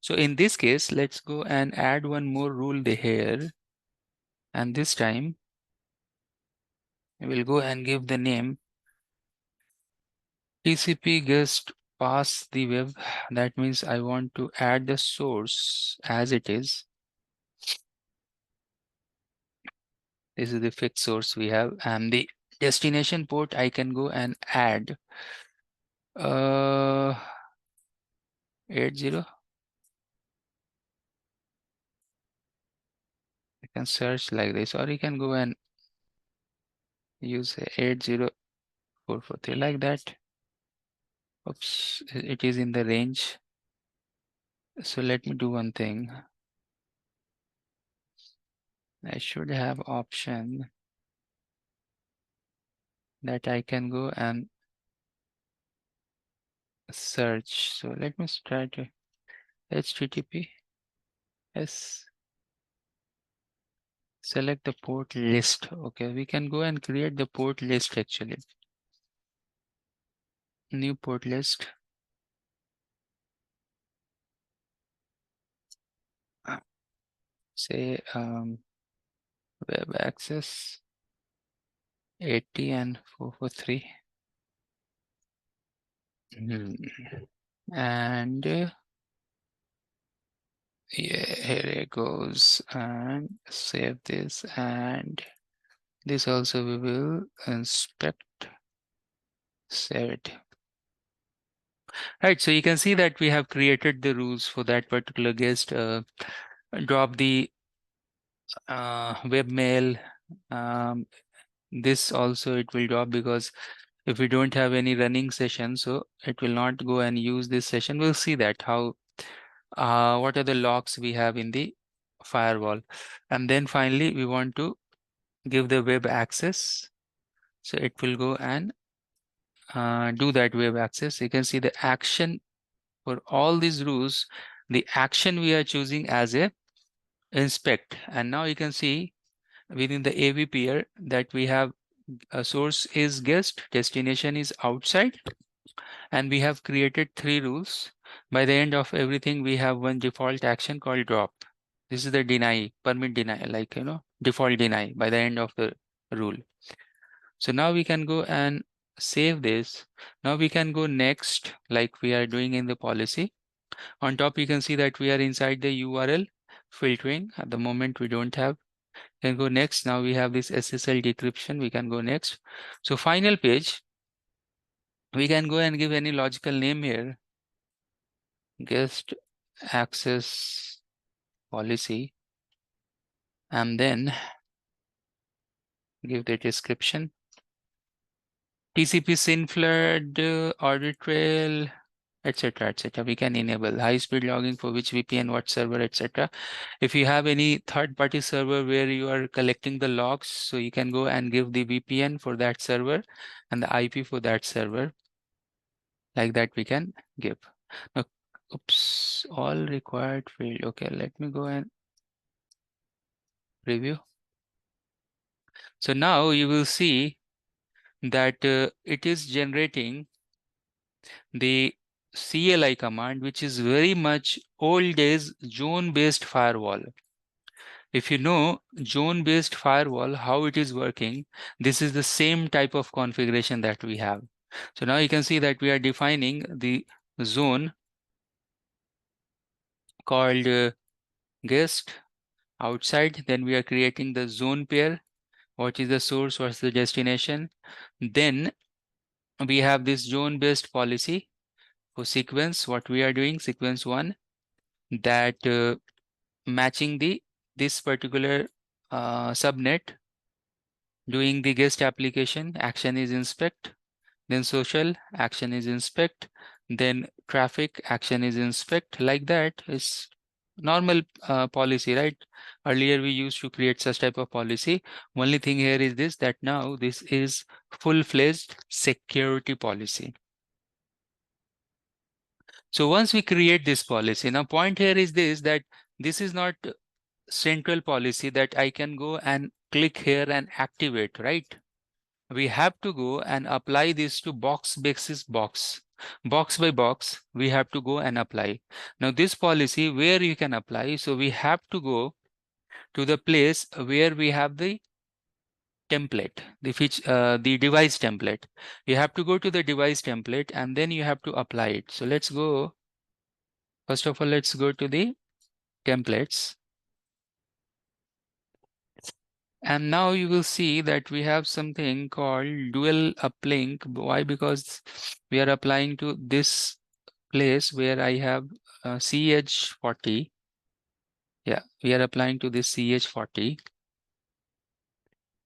So in this case, let's go and add one more rule here. And this time, we will go and give the name TCP guest pass the web. That means I want to add the source as it is. This is the fixed source we have, and the destination port I can go and add 80. You can search like this, or you can go and use 80443 like that. Oops, it is in the range. So let me do one thing. I should have option that I can go and search. So let me try to HTTP S. Select the port list. Okay, we can go and create the port list actually. New port list. Say web access 80 and 443. And yeah, here it goes, and save this, and this also we will inspect, save it. Right, so you can see that we have created the rules for that particular guest. Drop the webmail. This also it will drop, because if we don't have any running session, so it will not go and use this session. We'll see that how what are the logs we have in the firewall. And then finally we want to give the web access, so it will go and do that web access. You can see the action for all these rules, the action we are choosing as a inspect. And now you can see within the AV peer that we have a source is guest, destination is outside, and we have created 3 rules. By the end of everything, we have one default action called drop. This is the deny, permit deny, like, default deny by the end of the rule. So now we can go and save this. Now we can go next, like we are doing in the policy. On top, you can see that we are inside the URL filtering. At the moment, we don't have. Can go next. Now we have this SSL decryption. We can go next. So final page, we can go and give any logical name here. Guest access policy. And then give the description. TCP SYN flood, audit trail, etc., etc. We can enable high-speed logging for which VPN, what server, etc. If you have any third-party server where you are collecting the logs, so you can go and give the VPN for that server and the IP for that server. Like that we can give. Now, oops, all required field. Okay, let me go and preview. So now you will see that it is generating the CLI command, which is very much old days zone-based firewall. If you know zone-based firewall, how it is working, this is the same type of configuration that we have. So now you can see that we are defining the zone called guest outside. Then we are creating the zone pair. What is the source? What's the destination? Then we have this zone-based policy for sequence. What we are doing, sequence 1, that matching this particular subnet, doing the guest application, action is inspect, then social, action is inspect, then traffic, action is inspect. Like that is normal policy, right? Earlier we used to create such type of policy. Only thing here is this, that now this is full-fledged security policy. So once we create this policy, now point here is this, that this is not central policy that I can go and click here and activate, right? We have to go and apply this to box basis box. Box by box, we have to go and apply. Now this policy where you can apply, so we have to go to the place where we have the template, the device template. You have to go to the device template and then you have to apply it. So let's go, first of all, let's go to the templates. And now you will see that we have something called dual uplink. Why? Because we are applying to this place where I have cEdge 40. Yeah, we are applying to this cEdge 40.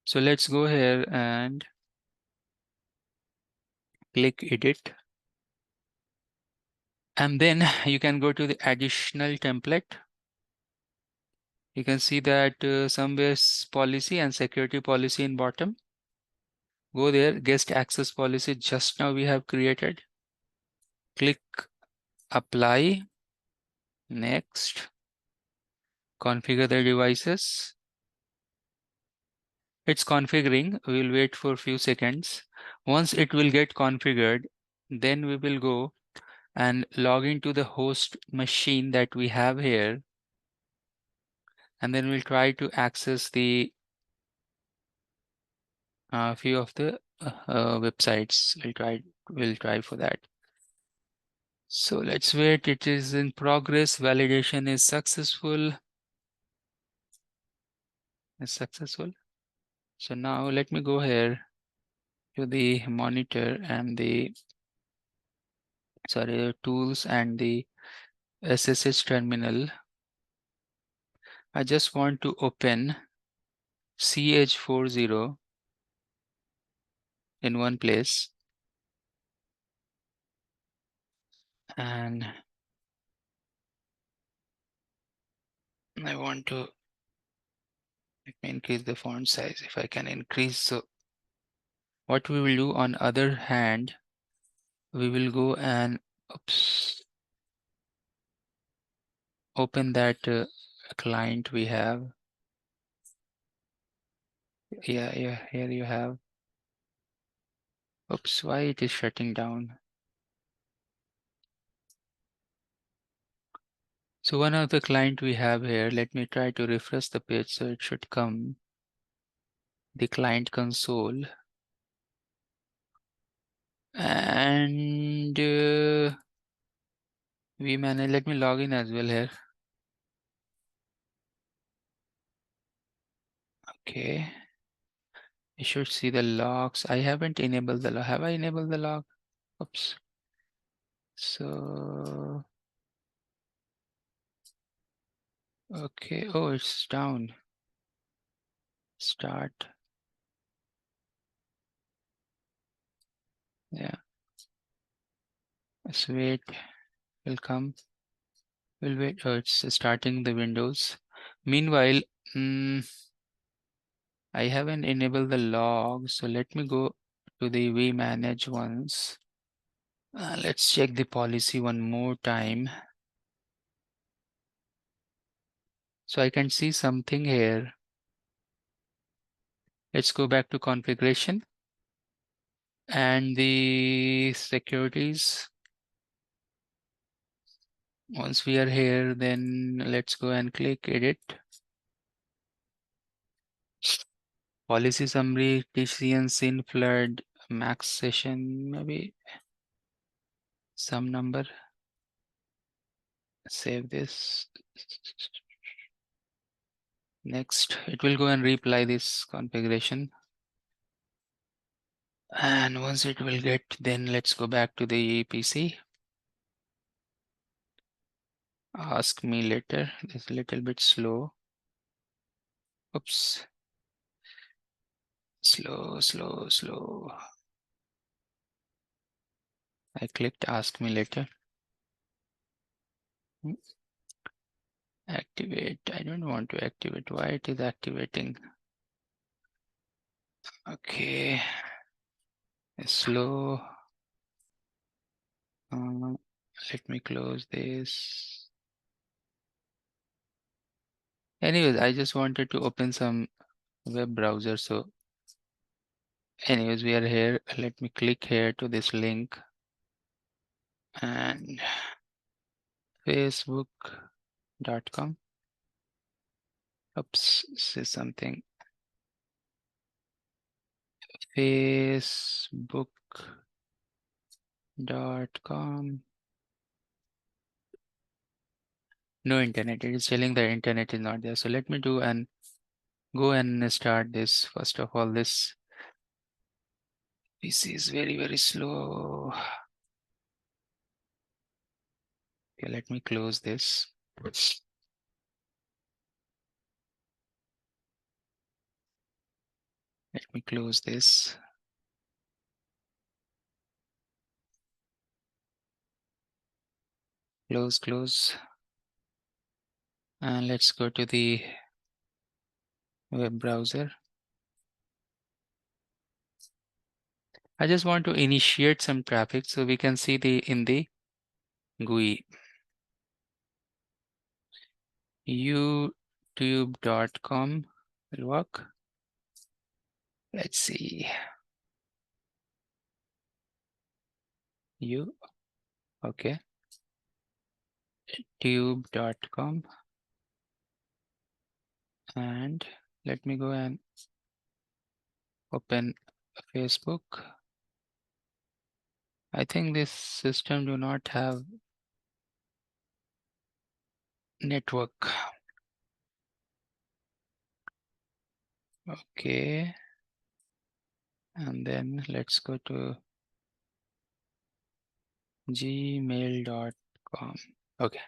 So let's go here and click edit. And then you can go to the additional template. You can see that somewhere policy and security policy in bottom. Go there, guest access policy just now we have created. Click apply. Next, configure the devices. It's configuring. We will wait for a few seconds. Once it will get configured, then we will go and log into the host machine that we have here. And then we'll try to access the few of the websites. We'll try for that. So let's wait. It is in progress. Validation is successful. So now let me go here to the monitor and the tools and the SSH terminal. I just want to open cEdge 40 in one place. And I want to, let me increase the font size if I can increase. So what we will do on other hand, we will go and open that client we have. Yeah, here you have. Oops, why it is shutting down? So one of the client we have here, let me try to refresh the page so it should come. The client console. And vManage, let me log in as well here. Okay. You should see the logs. I haven't enabled the log. Have I enabled the log? Oops. So, okay. Oh, it's down. Start. Yeah. Let's wait. Will come. We'll wait. Oh, it's starting the Windows. Meanwhile, I haven't enabled the log. So let me go to the vManage once. Let's check the policy one more time. So I can see something here. Let's go back to configuration and the securities. Once we are here, then let's go and click edit. Policy summary, TCN, SYN, flood, max session, maybe some number. Save this. Next, it will go and reapply this configuration. And once it will get, then let's go back to the PC. Ask me later. It's a little bit slow. Oops. Slow. I clicked ask me later. Activate. I don't want to activate. Why it is activating? Okay. It's slow. Let me close this. Anyways, I just wanted to open some web browser. So anyways, we are here. Let me click here to this link and facebook.com. Oops, say something. Facebook.com. No internet. It is telling the internet is not there. So let me do and go and start this. First of all, this PC is very, very slow. Okay, let me close this. Let me close this. Close. And let's go to the web browser. I just want to initiate some traffic so we can see the in the GUI. youtube.com will work. Let's see. Okay. tube.com. And let me go and open Facebook. I think this system do not have network. Okay. And then let's go to gmail.com. Okay.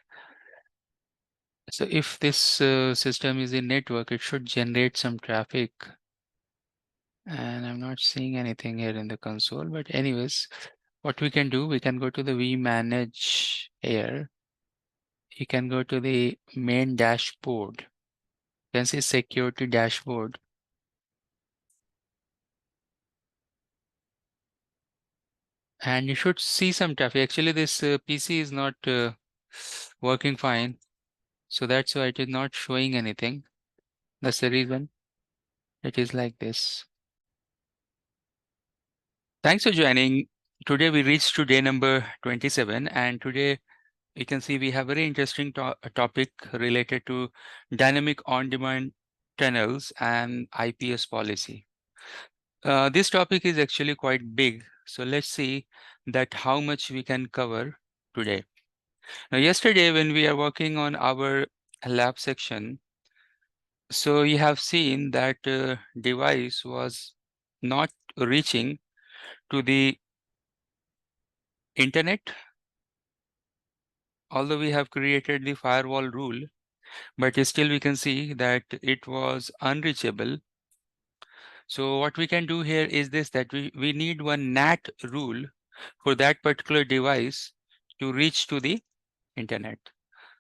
So if this system is in network, it should generate some traffic. And I'm not seeing anything here in the console. But anyways, what we can do, we can go to the vManage here. You can go to the main dashboard. You can see security dashboard. And you should see some traffic. Actually, this PC is not working fine. So that's why it is not showing anything. That's the reason it is like this. Thanks for joining. Today we reached to day number 27. And today you can see we have very interesting topic related to dynamic on-demand tunnels and IPS policy. This topic is actually quite big. So let's see that how much we can cover today. Now, yesterday when we are working on our lab section, so you have seen that device was not reaching to the internet, although we have created the firewall rule, but still we can see that it was unreachable. So what we can do here is this, that we need one NAT rule for that particular device to reach to the internet.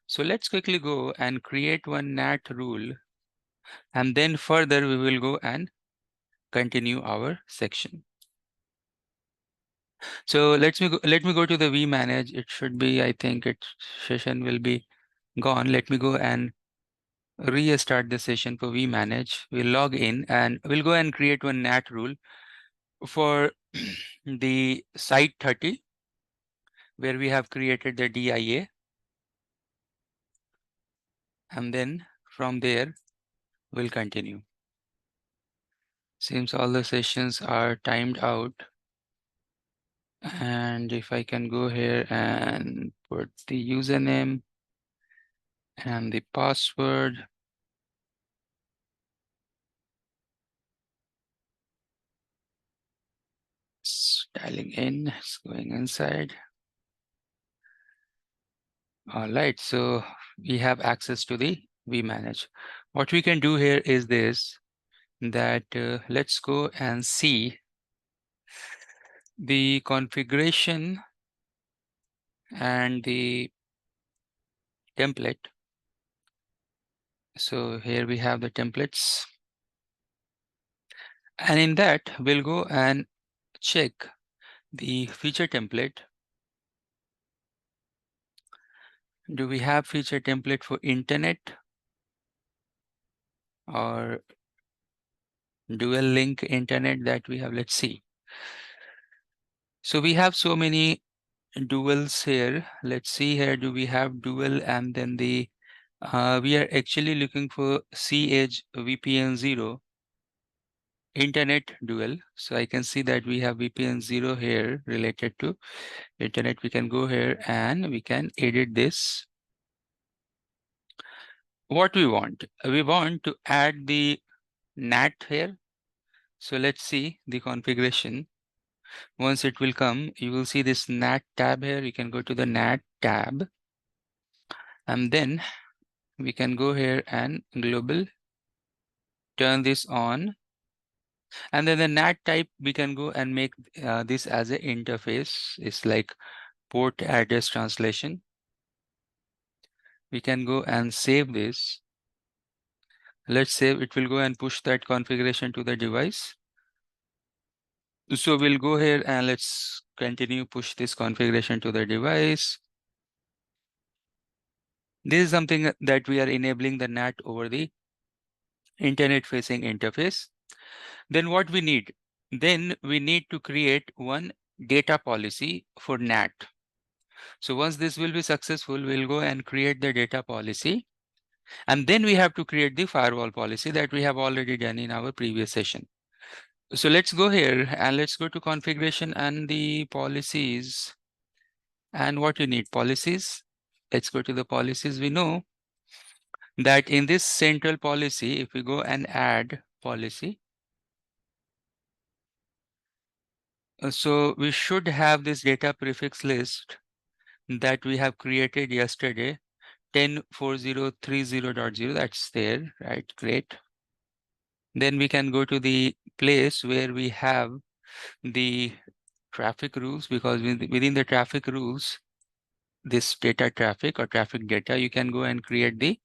So let's quickly go and create one NAT rule, and then further we will go and continue our section. So let me go to the vManage. It should be, I think its session will be gone. Let me go and restart the session for vManage. We'll log in and we'll go and create one NAT rule for the site 30, where we have created the DIA. And then from there, we'll continue. Seems all the sessions are timed out. And if I can go here and put the username and the password. It's dialing in, it's going inside. All right, so we have access to the vManage. What we can do here is this, that let's go and see the configuration and the template So here we have the templates. And in that, we'll go and check the feature template. Do we have feature template for internet or dual link internet that we have? Let's see. So we have so many duals here. Let's see here. Do we have dual? And then the we are actually looking for cEdge VPN 0 internet dual. So I can see that we have VPN 0 here related to internet. We can go here and we can edit this. What we want to add the NAT here. So let's see the configuration. Once it will come, you will see this NAT tab here. You can go to the NAT tab and then we can go here and global, turn this on, and then the NAT type we can go and make this as an interface. It's like port address translation. We can go and save this. Let's save. It will go and push that configuration to the device. So we'll go here and let's continue push this configuration to the device. This is something that we are enabling the NAT over the internet facing interface. Then what we need? Then we need to create one data policy for NAT. So once this will be successful, we'll go and create the data policy. And then we have to create the firewall policy that we have already done in our previous session. So let's go here and let's go to configuration and the policies. And what you need? Policies. Let's go to the policies. We know that in this central policy, if we go and add policy, so we should have this data prefix list that we have created yesterday, 10.40.30.0. That's there, right? Great. Then we can go to the place where we have the traffic rules, because within the traffic rules, this data traffic or traffic data, you can go and create the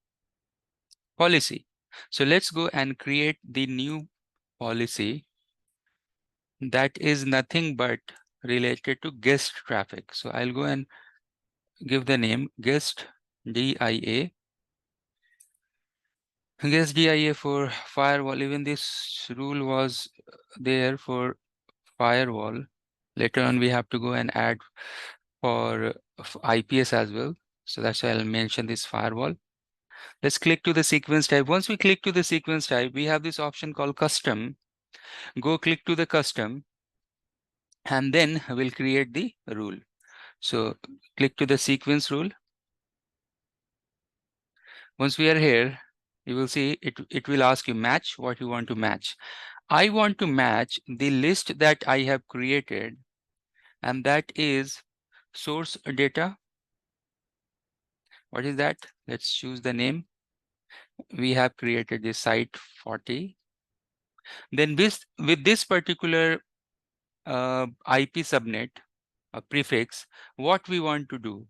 policy. So let's go and create the new policy that is nothing but related to guest traffic. So I'll go and give the name guest DIA. Guest DIA for firewall. Even this rule was there for firewall. Later on, we have to go and add for IPS as well. So that's why I'll mention this firewall. Let's click to the sequence type. Once we click to the sequence type, we have this option called custom. Go click to the custom, and then we'll create the rule. So click to the sequence rule. Once we are here, you will see it will ask you match what you want to match. I want to match the list that I have created, and that is source data. What is that? Let's choose the name. We have created the site 40. Then with this particular IP subnet prefix, what we want to do,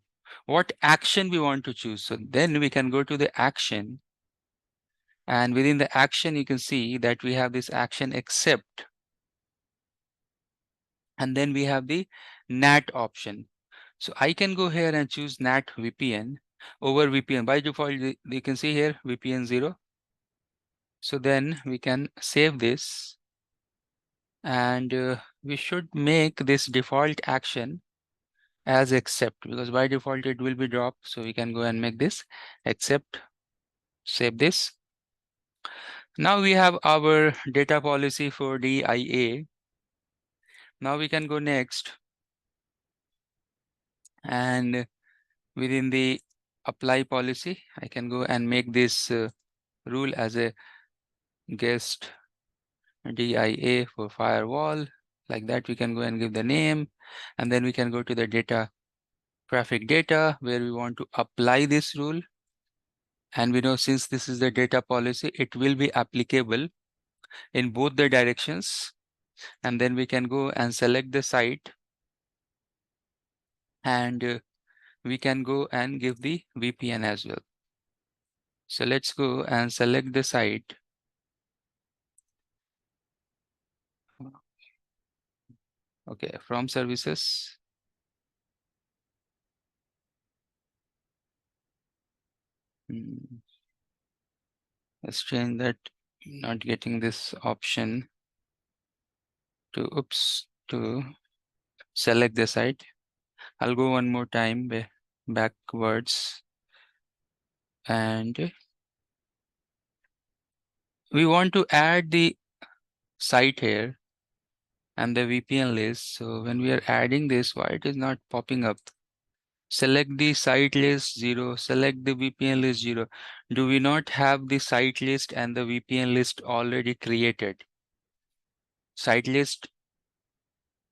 what action we want to choose. So then we can go to the action, and within the action you can see that we have this action accept, and then we have the NAT option. So I can go here and choose NAT VPN over VPN. By default, you can see here VPN 0. So then we can save this, and we should make this default action as accept, because by default it will be dropped. So we can go and make this accept, save this. Now we have our data policy for DIA. Now we can go next, and within the apply policy, I can go and make this rule as a guest DIA for firewall. Like that, we can go and give the name, and then we can go to the data traffic data where we want to apply this rule. And we know since this is the data policy, it will be applicable in both the directions. And then we can go and select the site, and we can go and give the VPN as well. So let's go and select the site. Okay, from services. Let's change that. Not getting this option to to select the site. I'll go one more time backwards, and we want to add the site here and the VPN list. So when we are adding this, why it is not popping up? Select the site list 0, select the VPN list 0. Do we not have the site list and the VPN list already created? Site list,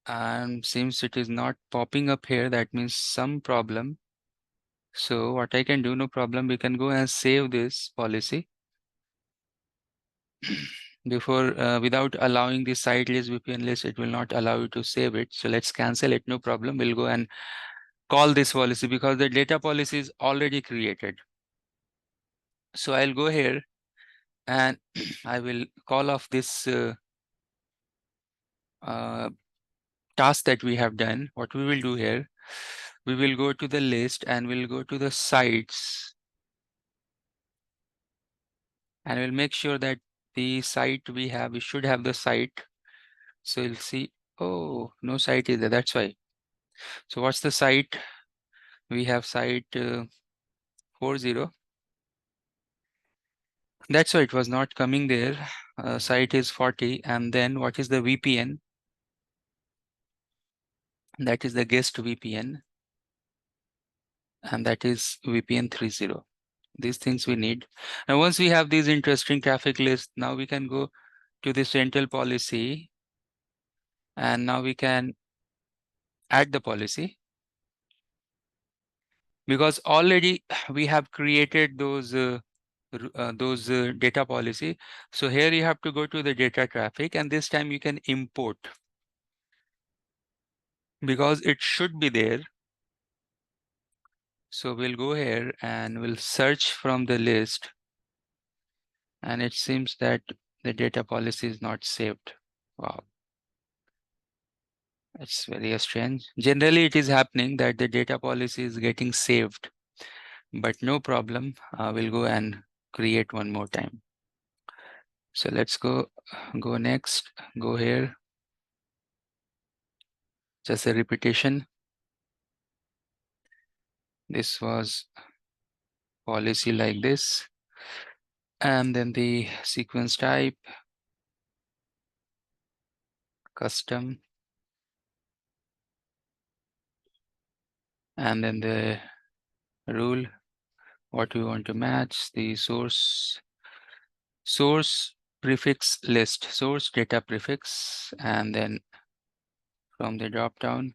and seems it is not popping up here. That means some problem. So what I can do, no problem, we can go and save this policy before without allowing the site list VPN list. It will not allow you to save it. So let's cancel it. No problem. We'll go and call this policy because the data policy is already created. So I'll go here and I will call off this task that we have done. What we will do here, we will go to the list and we'll go to the sites, and we'll make sure that the site we should have the site. So you'll see, oh, no site is there. That's why. So what's the site? We have site 40. That's why it was not coming there. Site is 40. And then what is the VPN? That is the guest VPN. And that is VPN 30. These things we need. Now, once we have these interesting traffic lists, now we can go to the central policy. And now we can add the policy. Because already we have created those data policy. So here you have to go to the data traffic, and this time you can import because it should be there. So we'll go here and we'll search from the list, and it seems that the data policy is not saved. Wow. It's very strange. Generally, it is happening that the data policy is getting saved, but no problem. We'll go and create one more time. So let's go next, go here. Just a repetition. This was policy like this. And then the sequence type, custom. And then the rule, what we want to match, the source prefix list, source data prefix, and then from the drop down,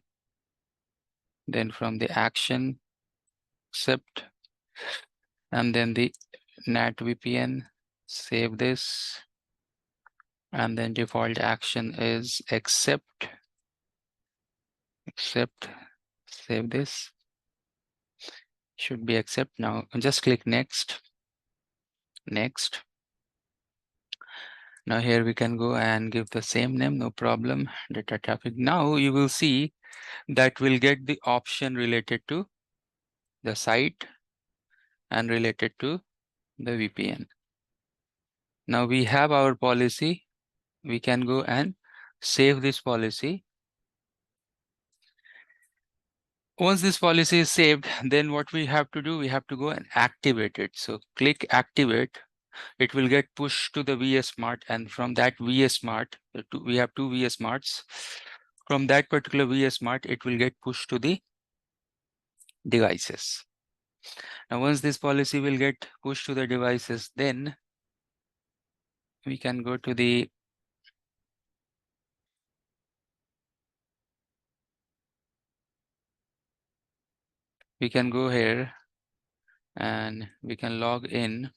then from the action, accept, and then the NAT VPN, save this, and then default action is accept, save this, should be accept. Now just click next. Now here we can go and give the same name, no problem, data traffic. Now you will see that we'll get the option related to the site and related to the VPN. Now we have our policy. We can go and save this policy. Once this policy is saved, then what we have to do, we have to go and activate it. So click activate. It will get pushed to the vSmart, and from that vSmart, we have two vSmarts. From that particular vSmart, it will get pushed to the devices. Now, once this policy will get pushed to the devices, then we can go to the we can go here and we can log in.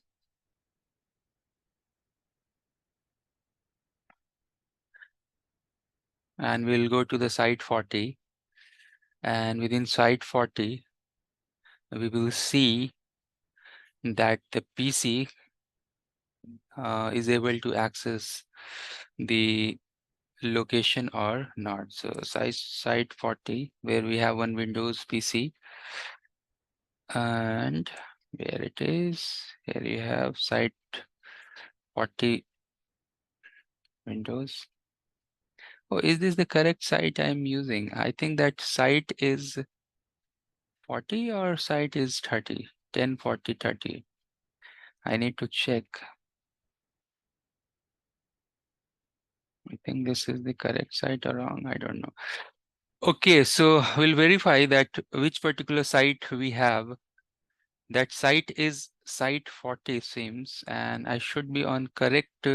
And we'll go to the site 40. And within site 40, we will see that the PC is able to access the location or not. So site 40, where we have one Windows PC, and where it is, here you have site 40 Windows. Oh, is this the correct site I'm using? I think that site is 40 or site is 30, 10, 40, 30. I need to check. I think this is the correct site or wrong, I don't know. Okay, so we'll verify that which particular site we have. That site is site 40 seems, and I should be on correct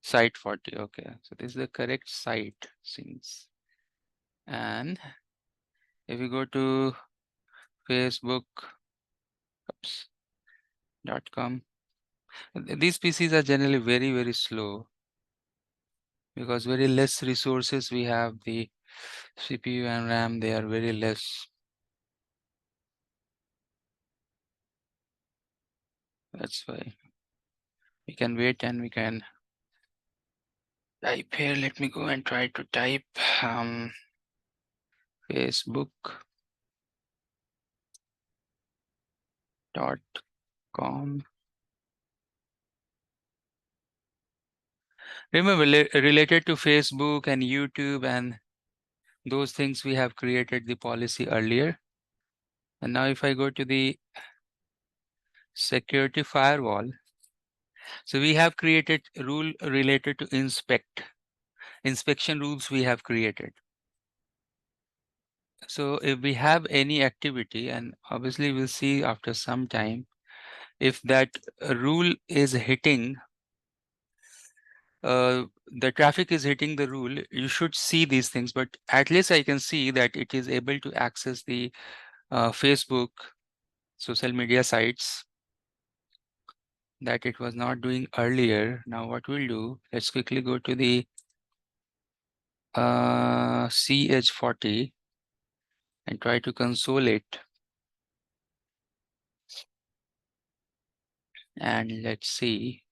site 40. Okay, so this is the correct site seems. And if we go to facebook.com, these PCs are generally very, very slow because very less resources we have. The CPU and RAM, they are very less. That's why we can wait and we can type here. Let me go and try to type facebook.com. Remember, related to Facebook and YouTube and those things, we have created the policy earlier. And now if I go to the security firewall, so we have created rule related to inspection rules we have created. So if we have any activity, and obviously we'll see after some time, if that rule is hitting, the traffic is hitting the rule, you should see these things. But at least I can see that it is able to access the Facebook social media sites that it was not doing earlier. Now what we'll do, let's quickly go to the cEdge 40 and try to console it. And let's see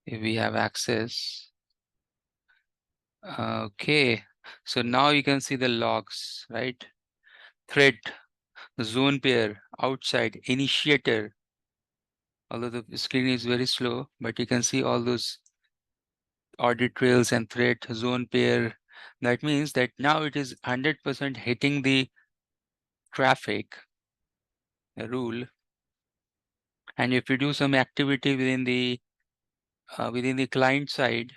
if we have access. Okay, so now you can see the logs, right? Thread, zone pair, outside, initiator. Although the screen is very slow, but you can see all those audit trails and thread, zone pair. That means that now it is 100% hitting the traffic, the rule. And if you do some activity within the client side,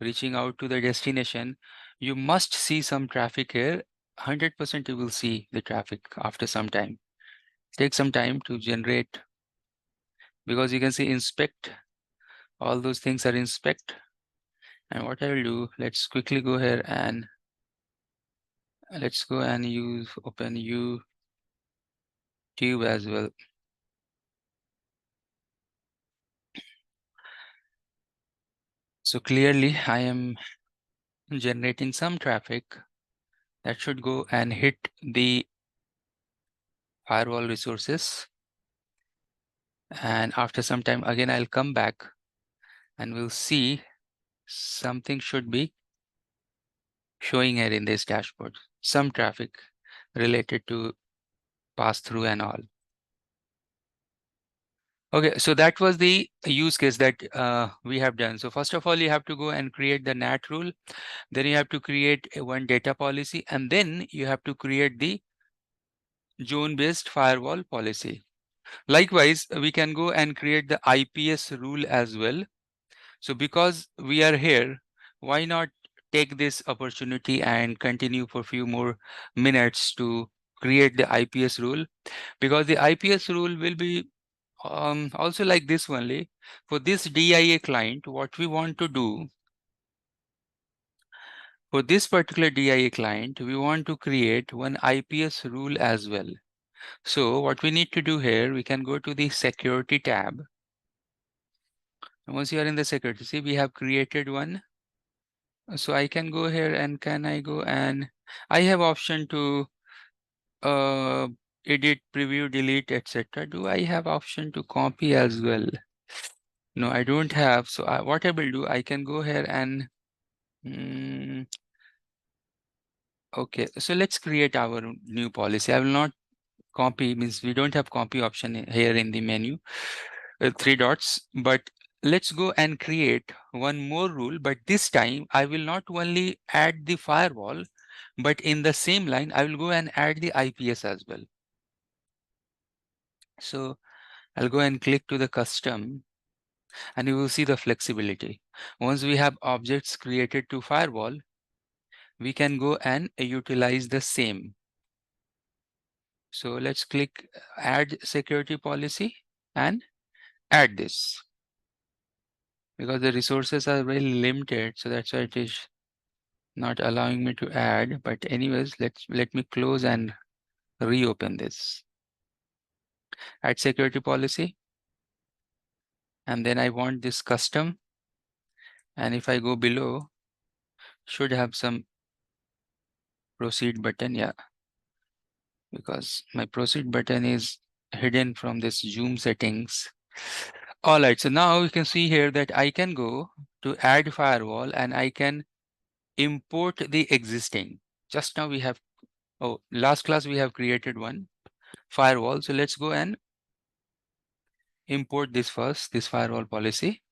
reaching out to the destination, you must see some traffic here. 100% you will see the traffic after some time. Take some time to generate, because you can see inspect, all those things are inspect. And what I will do, let's quickly go here and let's go and open YouTube as well. So clearly I am generating some traffic that should go and hit the firewall resources. And after some time, again, I'll come back and we'll see something should be showing here in this dashboard, some traffic related to pass through and all. Okay, so that was the use case that we have done. So first of all, you have to go and create the NAT rule. Then you have to create one data policy, and then you have to create the zone-based firewall policy. Likewise, we can go and create the IPS rule as well. So because we are here, why not take this opportunity and continue for a few more minutes to create the IPS rule? Because the IPS rule will be also like this only. For this DIA client, what we want to do, for this particular DIA client, we want to create one IPS rule as well. So what we need to do here, we can go to the security tab. And once you are in the security, see, we have created one. So I can go here and can I go and I have option to edit, preview, delete, etc. Do I have option to copy as well? No, I don't have. So what I will do, I can go here and okay. So let's create our new policy. I will not copy, means we don't have copy option here in the menu, 3 dots, but let's go and create one more rule. But this time I will not only add the firewall, but in the same line, I will go and add the IPS as well. So I'll go and click to the custom and you will see the flexibility. Once we have objects created to firewall, we can go and utilize the same. So let's click add security policy and add this, because the resources are very limited. So that's why it is not allowing me to add. But anyways, let me close and reopen this. Add security policy. And then I want this custom. And if I go below, should have some proceed button. Yeah, because my proceed button is hidden from this zoom settings. All right, so now you can see here that I can go to add firewall and I can import the existing. Just now we have, oh, last class we have created one firewall. So let's go and import this first, this firewall policy.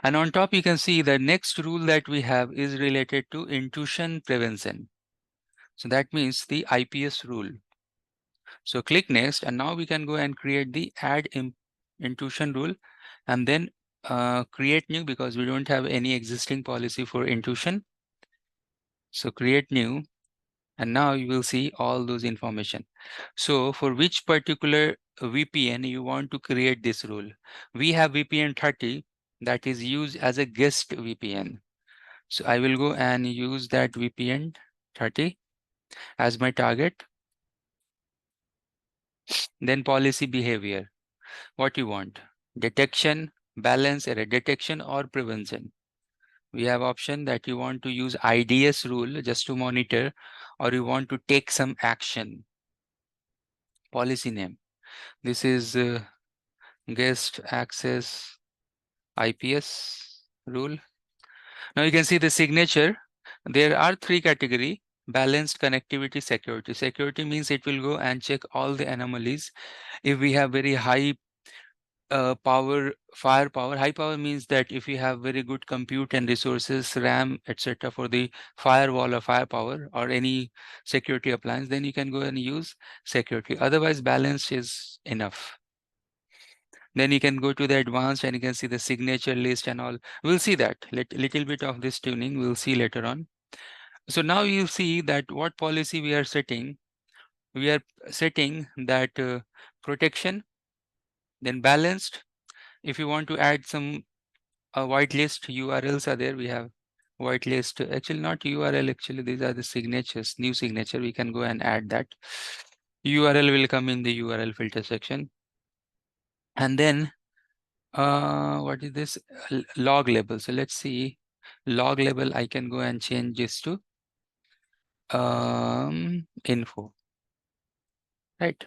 And on top, you can see the next rule that we have is related to intrusion prevention. So that means the IPS rule. So click next, and now we can go and create the add intrusion rule, and then create new, because we don't have any existing policy for intrusion. So create new, and now you will see all those information. So for which particular VPN you want to create this rule? We have VPN 30 that is used as a guest VPN. So I will go and use that VPN 30 as my target. Then policy behavior. What you want? Detection, balance, error detection, or prevention. We have option that you want to use IDS rule just to monitor, or you want to take some action. Policy name. This is guest access IPS rule. Now you can see the signature. There are 3 categories: balanced, connectivity, security. Security means it will go and check all the anomalies. If we have very high firepower, high power means that if you have very good compute and resources, RAM, etc. for the firewall or firepower or any security appliance, then you can go and use security. Otherwise, balanced is enough. Then you can go to the advanced and you can see the signature list and all. We'll see that. Little bit of this tuning we'll see later on. So now you see that what policy we are setting. We are setting that protection, then balanced. If you want to add some whitelist URLs are there, we have whitelist. Actually, not URL. Actually, these are the signatures. New signature. We can go and add that. URL will come in the URL filter section. And then what is this log label? So let's see log label. I can go and change this to info, right?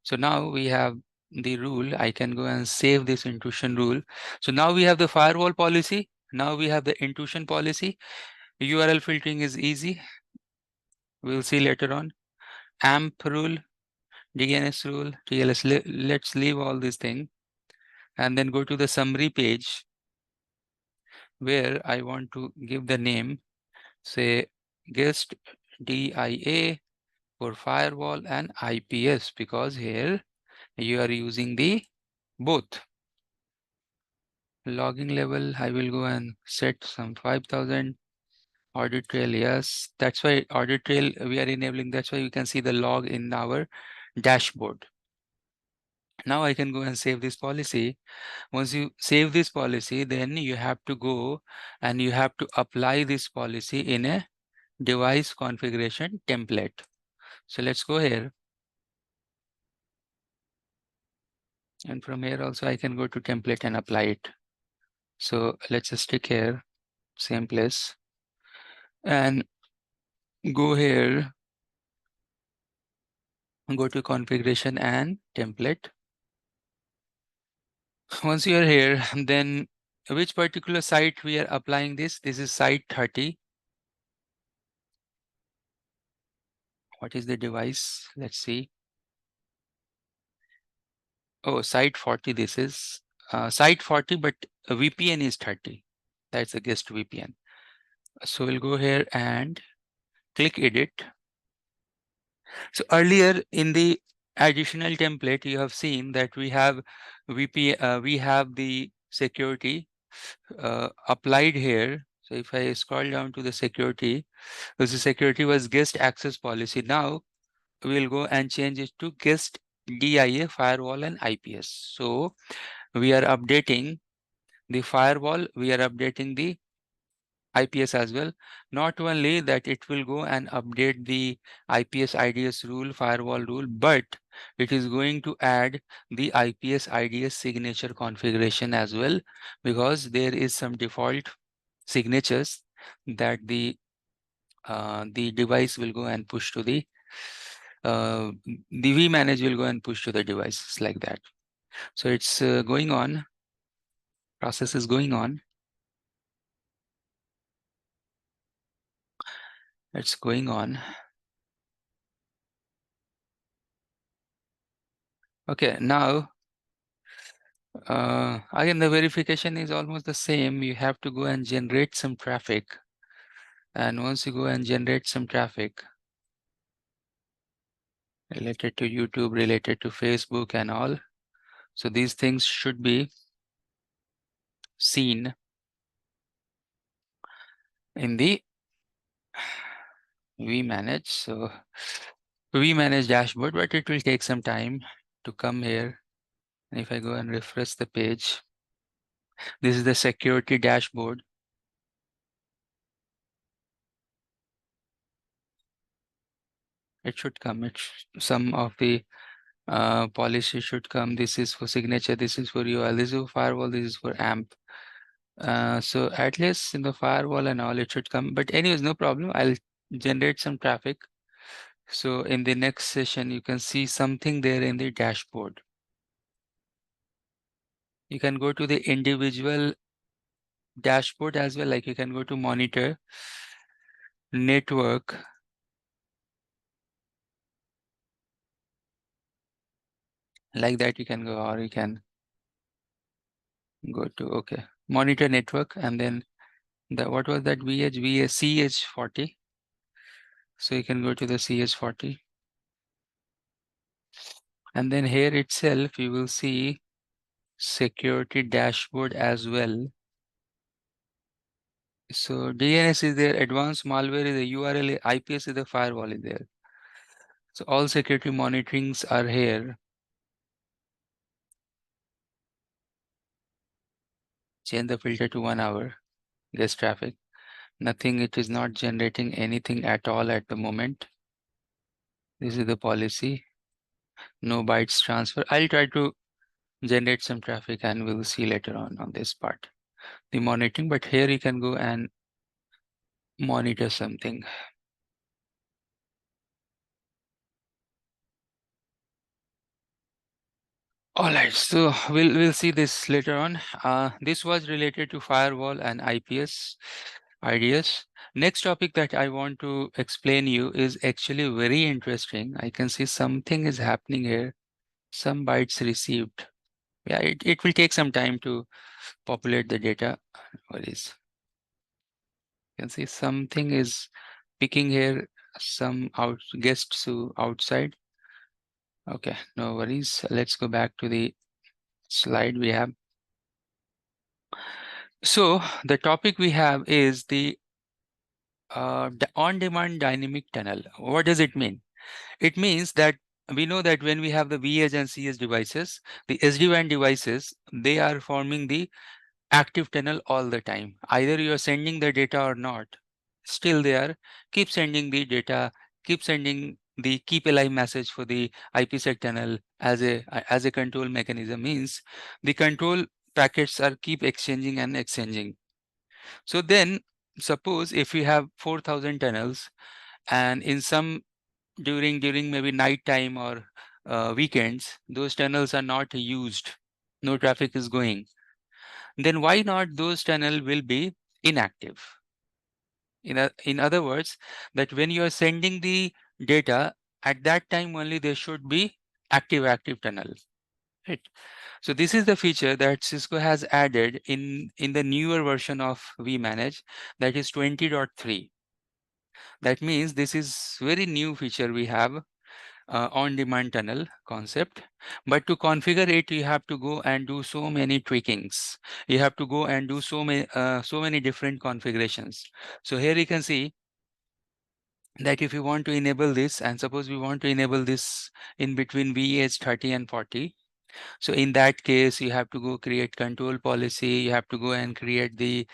So now we have the rule. I can go and save this intrusion rule. So now we have the firewall policy. Now we have the intrusion policy. URL filtering is easy. We'll see later on. AMP rule, DNS rule, TLS. Let's leave all these things and then go to the summary page where I want to give the name, say guest DIA for firewall and IPS, because here you are using the both. Logging level, I will go and set some 5,000. Audit trail, yes. That's why audit trail we are enabling. That's why you can see the log in our dashboard. Now I can go and save this policy. Once you save this policy, then you have to go and you have to apply this policy in a device configuration template. So let's go here. And from here also I can go to template and apply it. So let's just stick here, same place, and go here Go to configuration and template. Once you are here, then which particular site we are applying this? This is site 30. What is the device? Let's see. Oh, site 40. This is site 40, but a VPN is 30. That's a guest VPN. So we'll go here and click edit. So earlier in the additional template, you have seen that we have we have the security applied here. So if I scroll down to the security, because the security was guest access policy. Now we'll go and change it to guest DIA, firewall and IPS. So we are updating the firewall, we are updating the IPS as well. Not only that, it will go and update the IPS IDS rule, firewall rule, but it is going to add the IPS IDS signature configuration as well, because there is some default signatures that the device will go and push to the vManage will go and push to the devices like that. So it's going on. Process is going on. It's going on. Okay, now again the verification is almost the same. You have to go and generate some traffic, and once you go and generate some traffic related to YouTube, related to Facebook and all, so these things should be seen in the vManage. So vManage dashboard, but it will take some time to come here. And if I go and refresh the page, this is the security dashboard. It should come. Some of the policy should come. This is for signature. This is for URL. This is for firewall. This is for AMP. So at least in the firewall and all, it should come. But anyways, no problem. I'll generate some traffic. So in the next session, you can see something there in the dashboard. You can go to the individual dashboard as well. Like you can go to monitor, network, like that you can go, or you can go to, okay, monitor network, and then what was that vEdge, cEdge 40. So you can go to the cEdge 40. And then here itself, you will see security dashboard as well. So DNS is there, advanced malware is the URL, IPS is the firewall is there. So all security monitorings are here. Change the filter to 1 hour, guest traffic. Nothing, it is not generating anything at all at the moment. This is the policy. No bytes transfer. I'll try to generate some traffic and we'll see later on this part, the monitoring. But here you can go and monitor something. All right, so we'll see this later on. This was related to firewall and IPS IDS. Next topic that I want to explain you is actually very interesting. I can see something is happening here. Some bytes received. Yeah, it will take some time to populate the data. What is? You can see something is picking here. Some guests outside. Okay, no worries. Let's go back to the slide we have. So the topic we have is the on-demand dynamic tunnel. What does it mean? It means that we know that when we have the vEdge and cEdge devices, the SD-WAN devices, they are forming the active tunnel all the time. Either you are sending the data or not, still they are keep sending the data, keep sending the keep alive message for the IPsec tunnel as a control mechanism. Means the control packets are keep exchanging and exchanging. So then suppose if we have 4,000 tunnels, and in some during maybe night time or weekends, those tunnels are not used, no traffic is going, then why not those tunnel will be inactive? In other words, that when you are sending the data, at that time only there should be active tunnel, right? So this is the feature that Cisco has added in the newer version of vManage, that is 20.3. That means this is very new feature we have, on-demand tunnel concept. But to configure it, you have to go and do so many tweakings. You have to go and do so many different configurations. So here you can see that if you want to enable this, and suppose we want to enable this in between vEdge 30 and 40. So in that case, you have to go create control policy. You have to go and create the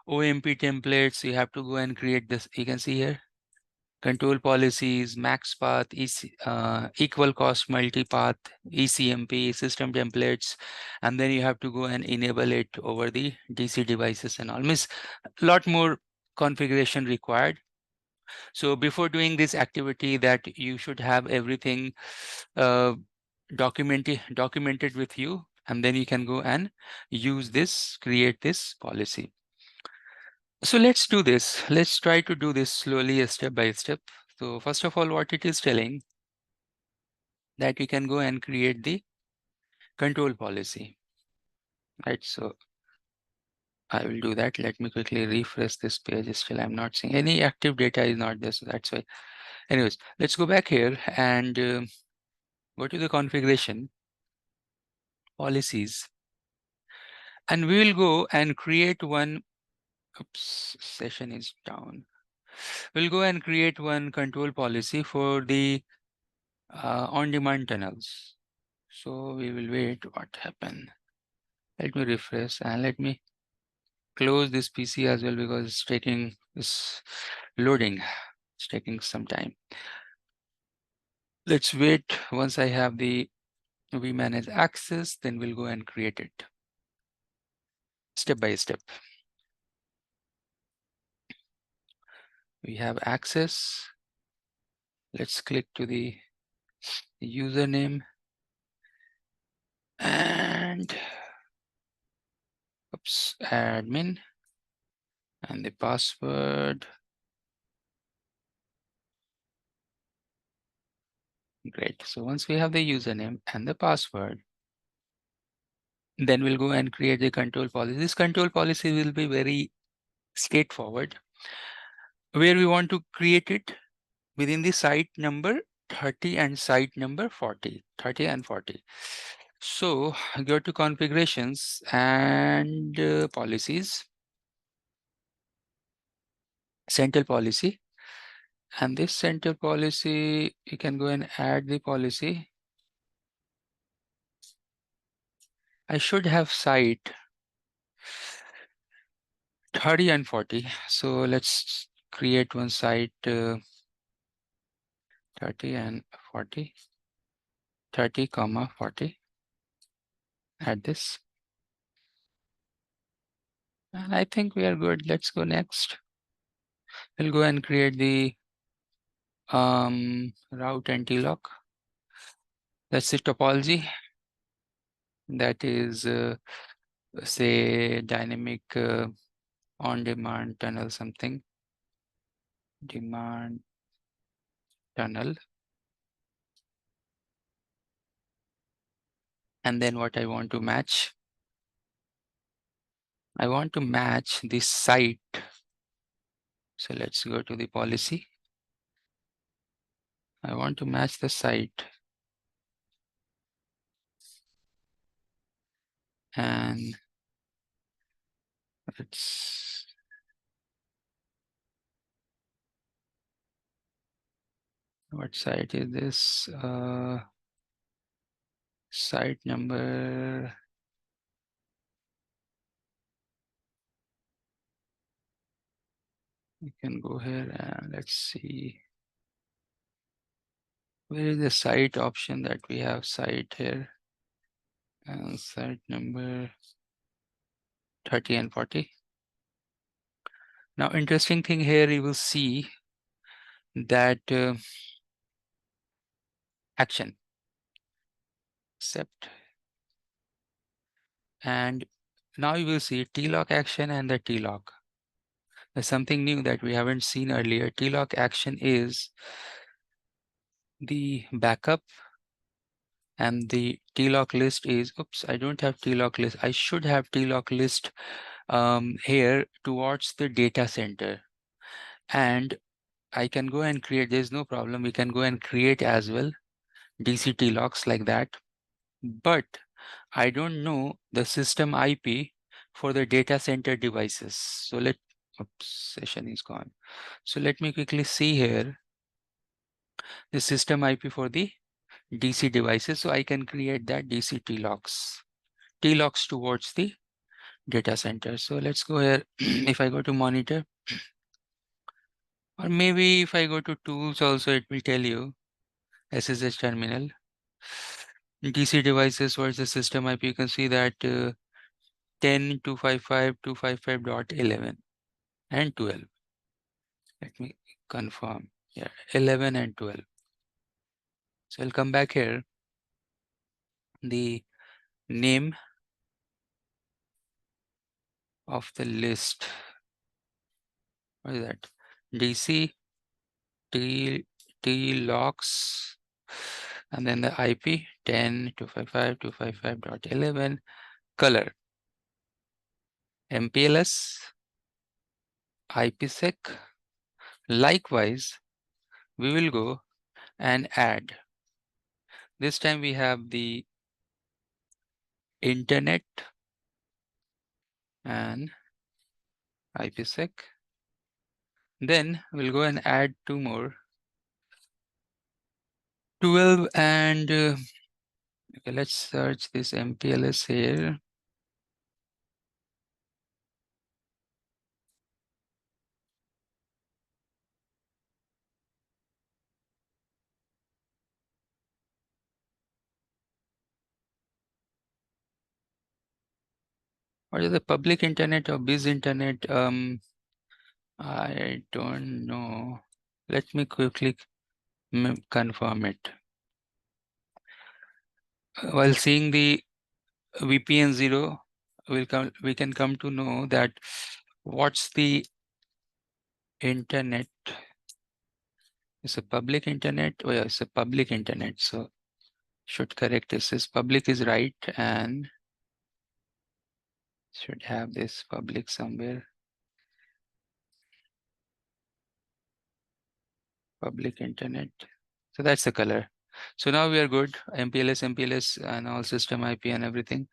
OMP templates. You have to go and create this. You can see here, control policies, max path, equal cost multipath, ECMP, system templates, and then you have to go and enable it over the DC devices and all. Means a lot more configuration required. So before doing this activity, that you should have everything documented with you, and then you can go and use this, create this policy. So let's do this. Let's try to do this slowly, step by step. So first of all, what it is telling, that you can go and create the control policy, right? So I will do that. Let me quickly refresh this page. Still, I'm not seeing any active data is not there. So that's why. Anyways, let's go back here and go to the configuration, policies, and we will go and create one. Oops, session is down. We'll go and create one control policy for the on-demand tunnels. So we will wait. What happened? Let me refresh and let me close this PC as well, because it's taking this loading. It's taking some time. Let's wait. Once I have the vManage access, then we'll go and create it step by step. We have access. Let's click to the username and admin and the password. Great. So once we have the username and the password, then we'll go and create the control policy. This control policy will be very straightforward. Where we want to create it, within the site number 30 and site number 40, 30 and 40. So go to configurations and policies, central policy. And this central policy, you can go and add the policy. I should have site 30 and 40. So let's create one site 30 and 40, 30, 40. Add this. And I think we are good. Let's go next. We'll go and create the route and TLOC. That's the topology. That is, say, dynamic on-demand tunnel something. Demand tunnel. And then what I want to match, I want to match this site. So let's go to the policy. I want to match the site. And it's what site is this? Site number. You can go here and let's see. Where is the site option that we have site here? And site number 30 and 40. Now, interesting thing here, you will see that action. Accept. And now you will see TLOC action and the TLOC. There's something new that we haven't seen earlier. TLOC action is the backup, and the TLOC list is, oops, I don't have TLOC list. I should have TLOC list here towards the data center. And I can go and create, there's no problem. We can go and create as well DC TLOCs like that. But I don't know the system IP for the data center devices. So oops, session is gone. So let me quickly see here the system IP for the DC devices. So I can create that DC TLOCs towards the data center. So let's go here. If I go to monitor, or maybe if I go to tools also, it will tell you SSH terminal. DC devices versus system IP, you can see that 10.255.255.11 and 12. Let me confirm. Yeah, 11 and 12. So I'll come back here. The name of the list. What is that? DC TLOCs, and then the IP 10.255.255.11. Color MPLS, IPsec. Likewise, we will go and add. This time we have the internet and IPsec. Then we'll go and add two more. 12 and okay, let's search this MPLS here. What is the public internet or biz internet? I don't know. Let me quickly confirm it. While seeing the VPN 0, we can come to know that what's the internet. It's a public internet. Oh yeah, it's a public internet. So should correct this. This public is right and should have this public somewhere. Public internet. So that's the color. So now we are good. MPLS, and all system IP and everything.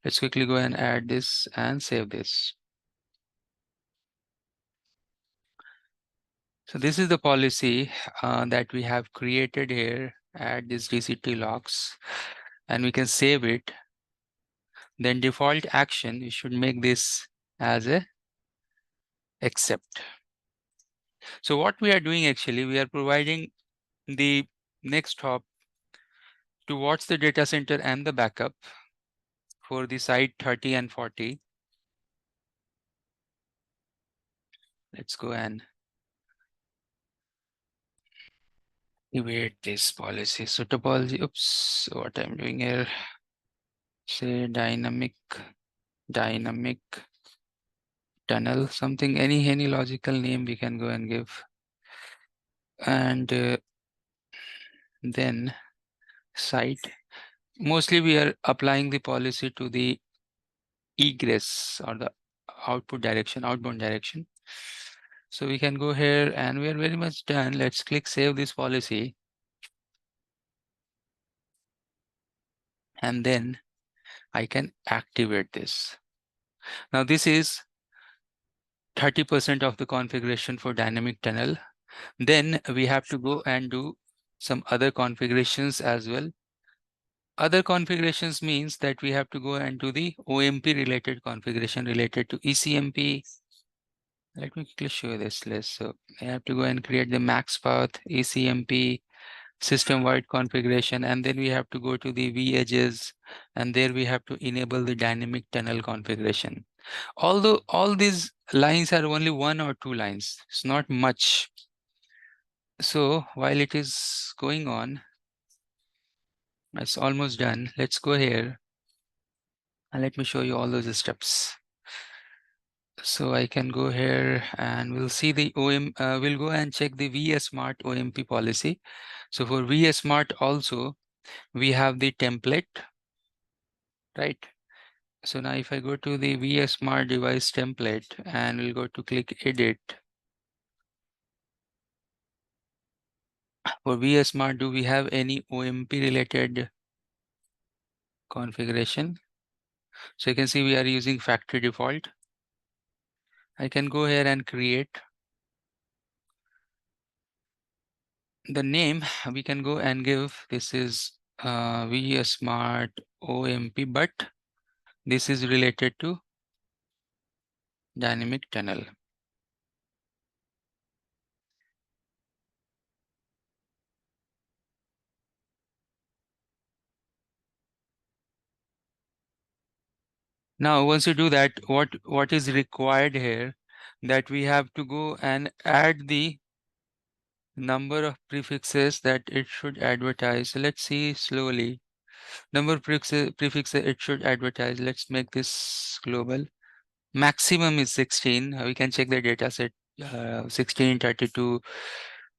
Let's quickly go and add this and save this. So this is the policy that we have created here. Add this DC TLOCs, and we can save it. Then default action, we should make this as a accept. So what we are doing actually, we are providing the next hop towards the data center and the backup for the site 30 and 40. Let's go and evaluate this policy. So topology, oops, what I'm doing here, say dynamic tunnel, something, any logical name we can go and give. And then site, mostly we are applying the policy to the egress or the outbound direction. So we can go here and we are very much done. Let's click save this policy. And then I can activate this. Now this is 30% of the configuration for dynamic tunnel. Then we have to go and do some other configurations as well. Other configurations means that we have to go and do the OMP related configuration related to ECMP. Let me quickly show this list. So I have to go and create the max path, ECMP, system-wide configuration, and then we have to go to the vEdges, and there we have to enable the dynamic tunnel configuration. Although all these lines are only 1 or 2 lines, it's not much. So while it is going on, It's almost done. Let's go here and let me show you all those steps. So I can go here and we'll see the we'll go and check the vSmart OMP policy. So for vSmart also, we have the template, right? So now if I go to the vSmart device template and we'll go to click edit. For vSmart, do we have any OMP related configuration? So you can see we are using factory default. I can go here and create the name. We can go and give this is vSmart OMP, but this is related to dynamic tunnel. Now, once you do that, what is required here, that we have to go and add the number of prefixes that it should advertise. So let's see slowly. Number of prefixes it should advertise. Let's make this global. Maximum is 16. We can check the data set 16, 32,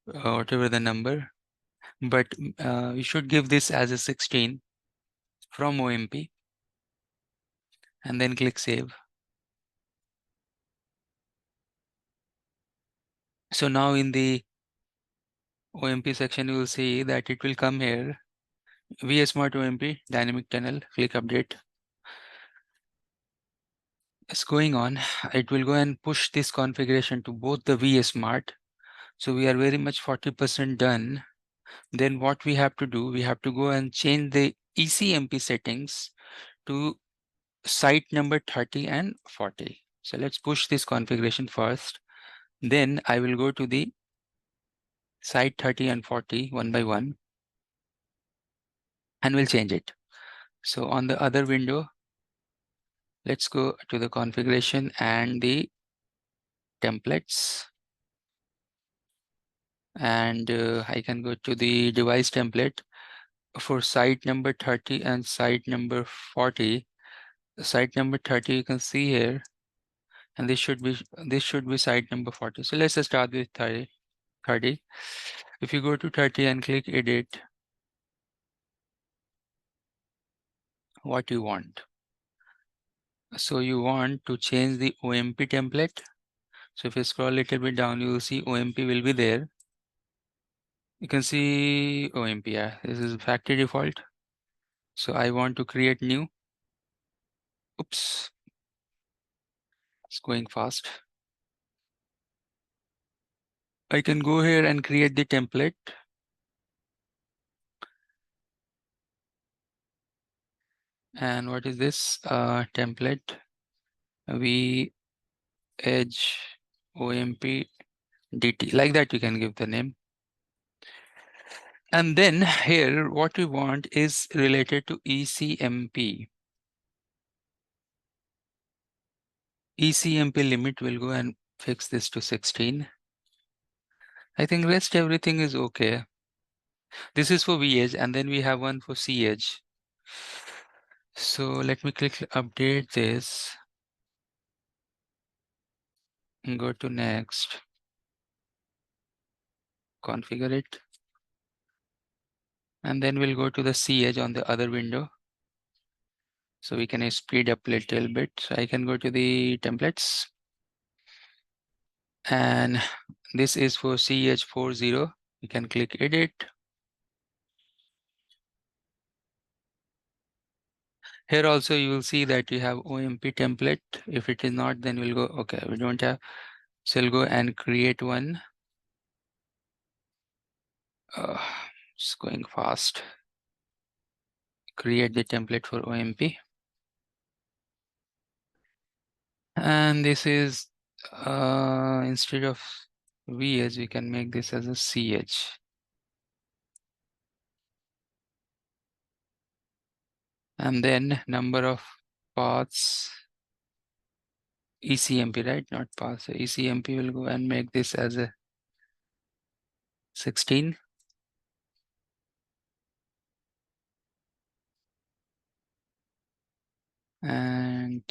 whatever the number. But we should give this as a 16 from OMP and then click save. So now in the OMP section, you will see that it will come here. vSmart OMP dynamic tunnel, click update. It's going on. It will go and push this configuration to both the vSmart. So we are very much 40% done. Then what we have to do, we have to go and change the ECMP settings to site number 30 and 40. So let's push this configuration first. Then I will go to the site 30 and 40 one by one and we'll change it. So on the other window, let's go to the configuration and the templates. And I can go to the device template for site number 30 and site number 40. Site number 30 you can see here, and this should be site number 40. So let's just start with 30. If you go to 30 and click edit, what you want. So you want to change the OMP template. So if you scroll a little bit down, you will see OMP will be there. You can see OMP. Yeah, this is factory default. So I want to create new. Oops, it's going fast. I can go here and create the template. And what is this template? vEdge OMP DT. Like that, you can give the name. And then here, what we want is related to ECMP. ECMP limit will go and fix this to 16. I think rest everything is okay. This is for vEdge, and then we have one for cEdge. So let me click update this and go to next. Configure it. And then we'll go to the cEdge on the other window. So we can speed up a little bit. So I can go to the templates. And this is for cEdge 40. You can click edit. Here also you will see that you have OMP template. If it is not, then we'll go, okay, we don't have. So we'll go and create one. It's going fast. Create the template for OMP. And this is, instead of vEdge, we can make this as a cEdge. And then number of paths, ECMP, right? Not paths. So ECMP will go and make this as a 16. and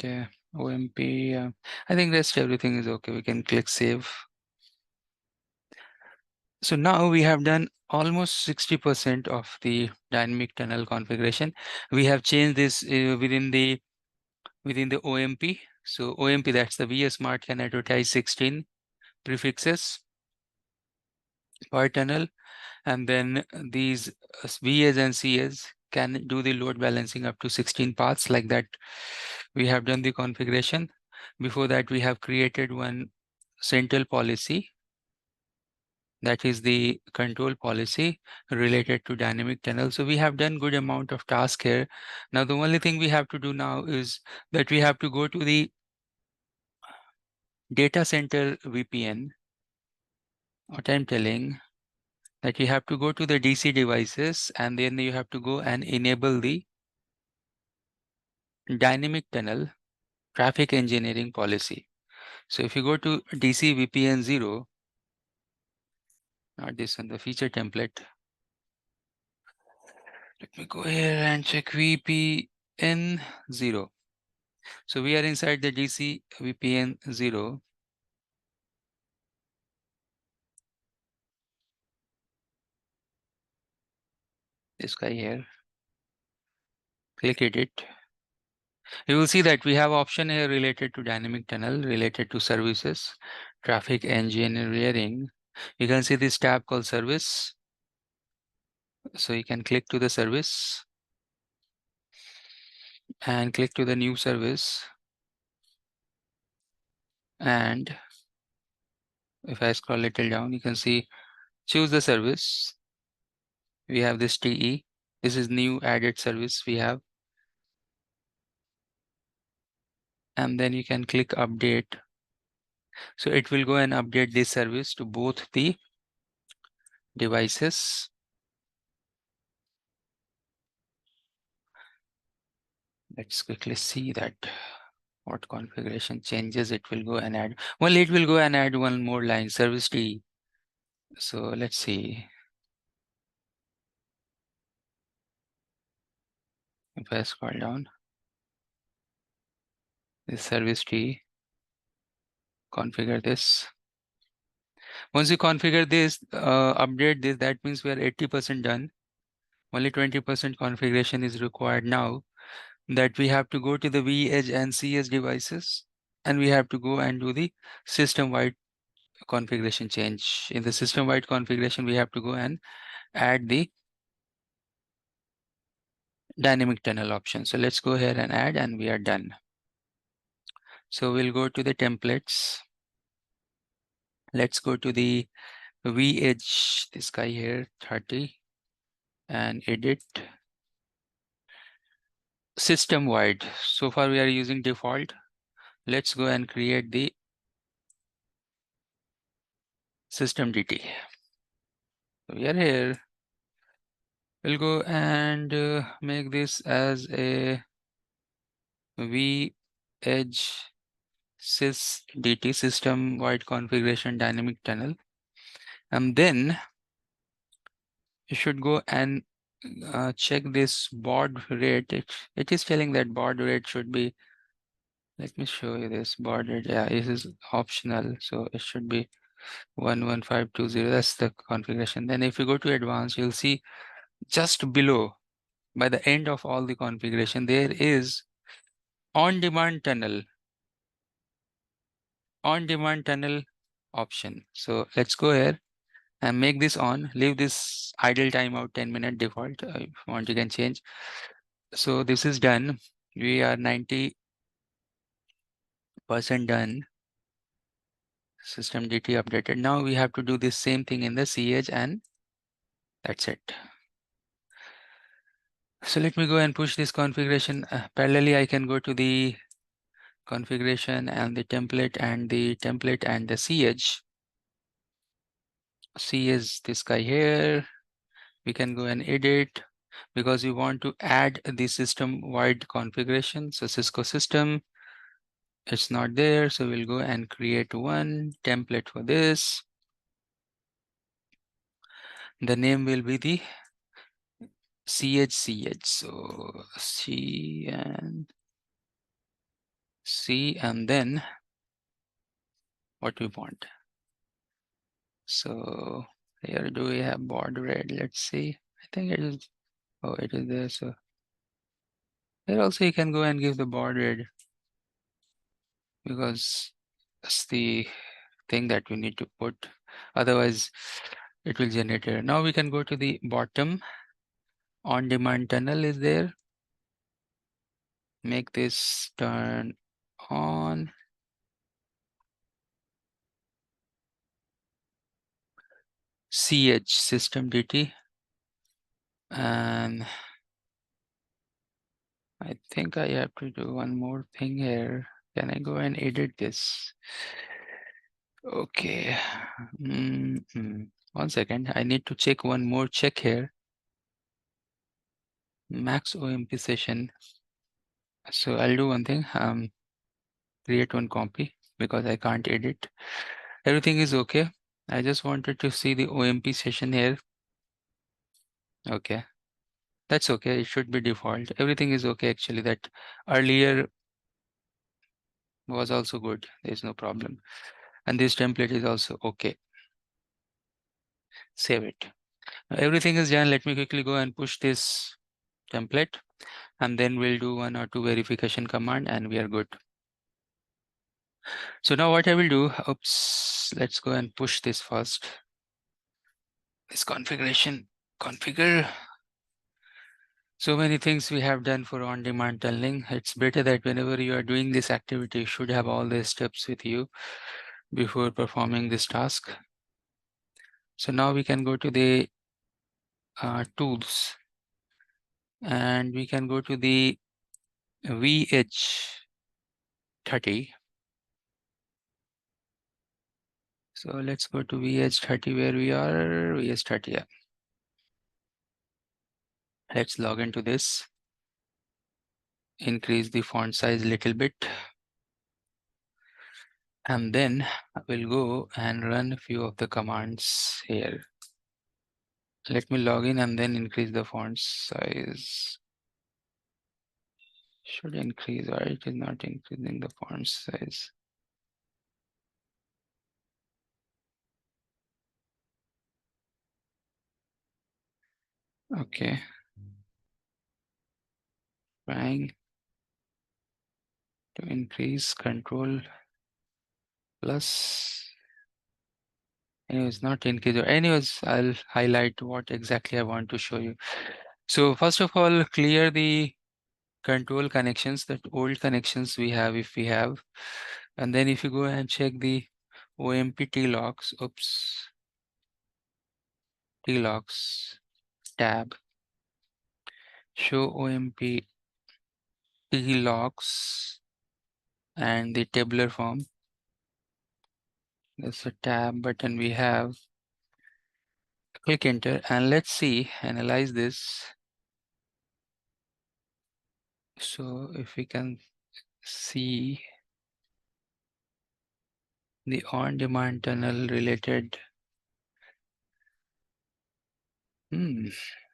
OMP. I think rest everything is okay. We can click save. So now we have done almost 60% of the dynamic tunnel configuration. We have changed this within the OMP. So OMP, that's the VS Smart, can advertise 16 prefixes per tunnel, and then these VAs and CS can do the load balancing up to 16 paths. Like that, we have done the configuration. Before that, we have created one central policy, that is the control policy related to dynamic tunnel. So we have done good amount of task here. Now the only thing we have to do now is that we have to go to the data center VPN. What I'm telling, that you have to go to the DC devices, and then you have to go and enable the dynamic tunnel traffic engineering policy. So if you go to DC VPN 0, not this one, the feature template. Let me go here and check VPN 0. So we are inside the DC VPN 0. This guy here. Click edit. You will see that we have option here related to dynamic tunnel, related to services, traffic engineering. You can see this tab called service. So you can click to the service and click to the new service. And if I scroll a little down, you can see choose the service. We have this TE. This is new added service we have. And then you can click update. So it will go and update this service to both the devices. Let's quickly see that what configuration changes it will go and add. Well, it will go and add one more line, service TE. So let's see. If I scroll down, this service TE, configure this. Once you configure this, update this, that means we are 80% done. Only 20% configuration is required now, that we have to go to the vEdge and cEdge devices, and we have to go and do the system-wide configuration change. In the system-wide configuration, we have to go and add the dynamic tunnel option. So let's go here and add, and we are done. So we'll go to the templates. Let's go to the vEdge, this guy here, 30, and edit. System-wide. So far we are using default. Let's go and create the system DT. So we are here. We'll go and make this as a vEdge sys DT, system wide configuration dynamic tunnel. And then you should go and check this baud rate. It is telling that baud rate should be, let me show you this baud rate. Yeah, this is optional. So it should be 11520. That's the configuration. Then if you go to advanced, you'll see just below, by the end of all the configuration, there is on-demand tunnel option. So let's go here and make this on. Leave this idle timeout 10-minute default. If you want, you can change. So this is done. We are 90% done. System DT updated. Now we have to do the same thing in the cEdge, and that's it. So let me go and push this configuration. Parallelly, I can go to the configuration and the template and the cEdge. C is this guy here. We can go and edit because we want to add the system-wide configuration. So Cisco system, it's not there. So we'll go and create one template for this. The name will be the cEdge. So C and see, and then what we want. So here, do we have baud red? Let's see. I think it is. Oh, it is there. So here also you can go and give the baud red, because that's the thing that we need to put. Otherwise, it will generate error. Now we can go to the bottom. On-demand tunnel is there. Make this turn on. cEdge system DT. And I think I have to do one more thing here. Can I go and edit this? Okay. 1 second. I need to check one more check here. Max OMP session. So I'll do one thing. Create one copy because I can't edit. Everything is okay. I just wanted to see the OMP session here. Okay. That's okay. It should be default. Everything is okay actually. That earlier was also good. There's no problem. And this template is also okay. Save it. Now, everything is done. Let me quickly go and push this template, and then we'll do 1 or 2 verification command and we are good. So now what I will do, oops, let's go and push this first. This configuration, configure. So many things we have done for on-demand tunneling. It's better that whenever you are doing this activity, you should have all the steps with you before performing this task. So now we can go to the tools, and we can go to the vEdge 30. So let's go to vEdge 30 where we are. vEdge 30, yeah. Let's log into this. Increase the font size a little bit. And then I will go and run a few of the commands here. Let me log in and then increase the font size. Should increase, or it is not increasing the font size. Okay. Trying to increase control plus. Anyways, not increase. Anyways, I'll highlight what exactly I want to show you. So first of all, clear the control connections, that old connections we have, if we have. And then if you go and check the OMP TLOCs, oops, TLOCs tab, show OMP TLOCs and the tabular form. That's a tab button we have. Click enter and let's see, analyze this. So if we can see the on-demand tunnel related.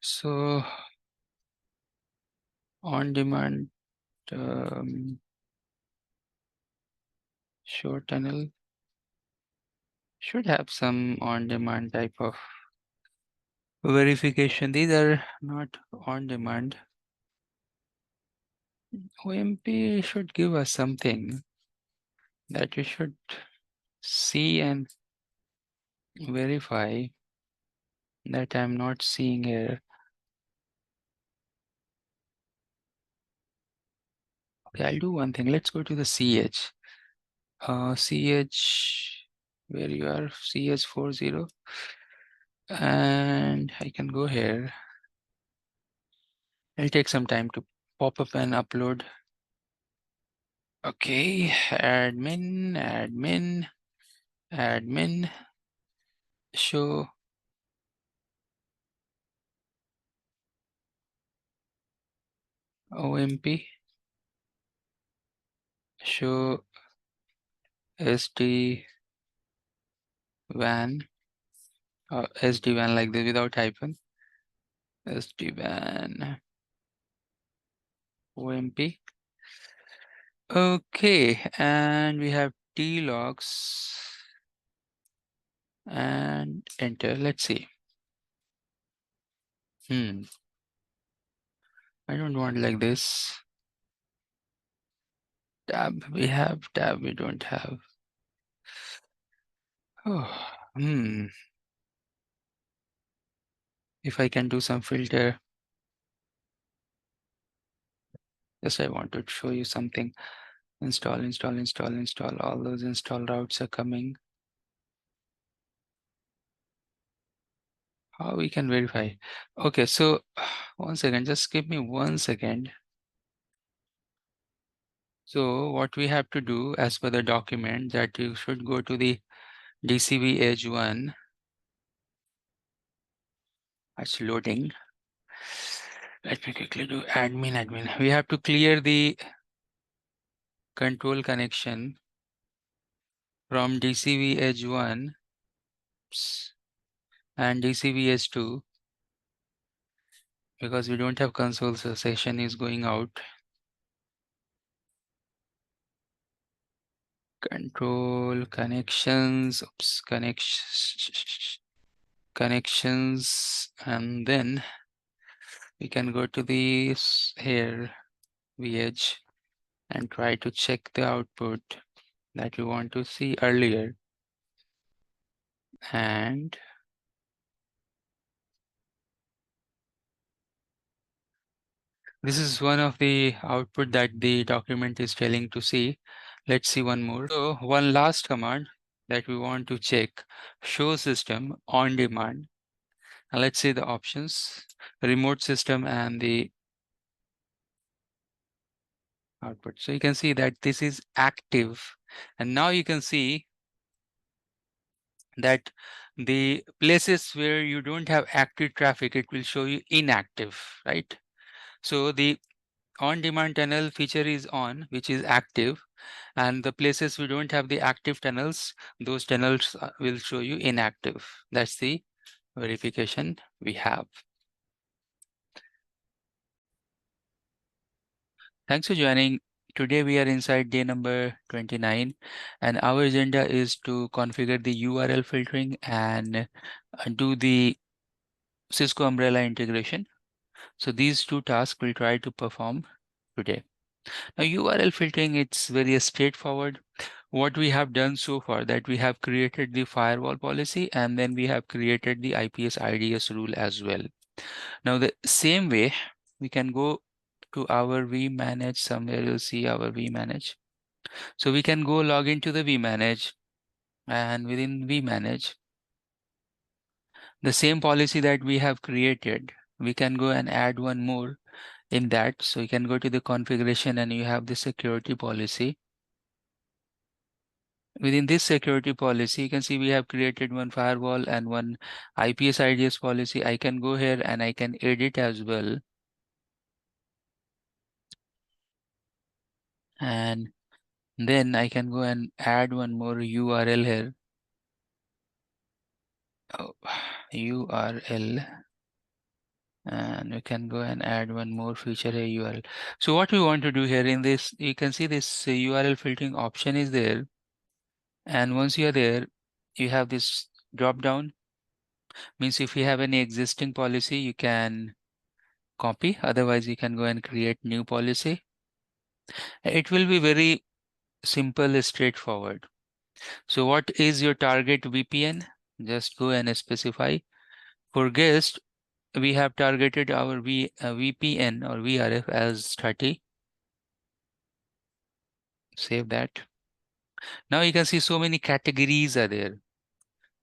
So on-demand show tunnel should have some on-demand type of verification. These are not on-demand. OMP should give us something that we should see and verify that I'm not seeing here. Okay, I'll do one thing. Let's go to the cEdge. cEdge, where you are, cEdge 40. And I can go here. It'll take some time to pop up and upload. Okay, admin, show OMP, show SD-WAN, SD-WAN like this without hyphen, SD-WAN OMP. Okay, and we have TLOCs and enter. Let's see. I don't want like this. Tab we have, tab we don't have. Oh, if I can do some filter. Yes, I want to show you something. Install, install, install, install. All those install routes are coming. How we can verify? Okay, so 1 second, just give me 1 second. So what we have to do as per the document that you should go to the DCV Edge 1. It's loading. Let me quickly do admin. We have to clear the control connection from DCV Edge 1 and DCV Edge 2 because we don't have console, so session is going out. Control connections, connections, and then we can go to the here vEdge and try to check the output that we want to see earlier. And this is one of the output that the document is telling to see. Let's see one more. So one last command that we want to check, show system on demand. And let's see the options, remote system and the output. So you can see that this is active. And now you can see that the places where you don't have active traffic, it will show you inactive, right? So the on-demand tunnel feature is on, which is active. And the places we don't have the active tunnels, those tunnels will show you inactive. That's the verification we have. Thanks for joining. Today we are inside day number 29 and our agenda is to configure the URL filtering and do the Cisco Umbrella integration. So these two tasks we'll try to perform today. Now URL filtering, it's very straightforward. What we have done so far that we have created the firewall policy and then we have created the IPS IDS rule as well. Now the same way we can go to our vManage. Somewhere you'll see our vManage. So we can go log into the vManage and within vManage, the same policy that we have created, we can go and add one more in that. So you can go to the configuration and you have the security policy. Within this security policy, you can see we have created one firewall and one IPS IDS policy. I can go here and I can edit as well. And then I can go and add one more URL here. Oh, URL. And we can go and add one more feature here, URL. So what we want to do here in this, you can see this URL filtering option is there. And once you are there, you have this drop down. Means if you have any existing policy, you can copy. Otherwise, you can go and create new policy. It will be very simple, straightforward. So what is your target VPN? Just go and specify. For guest, we have targeted our VPN or VRF as 30. Save that. Now you can see so many categories are there.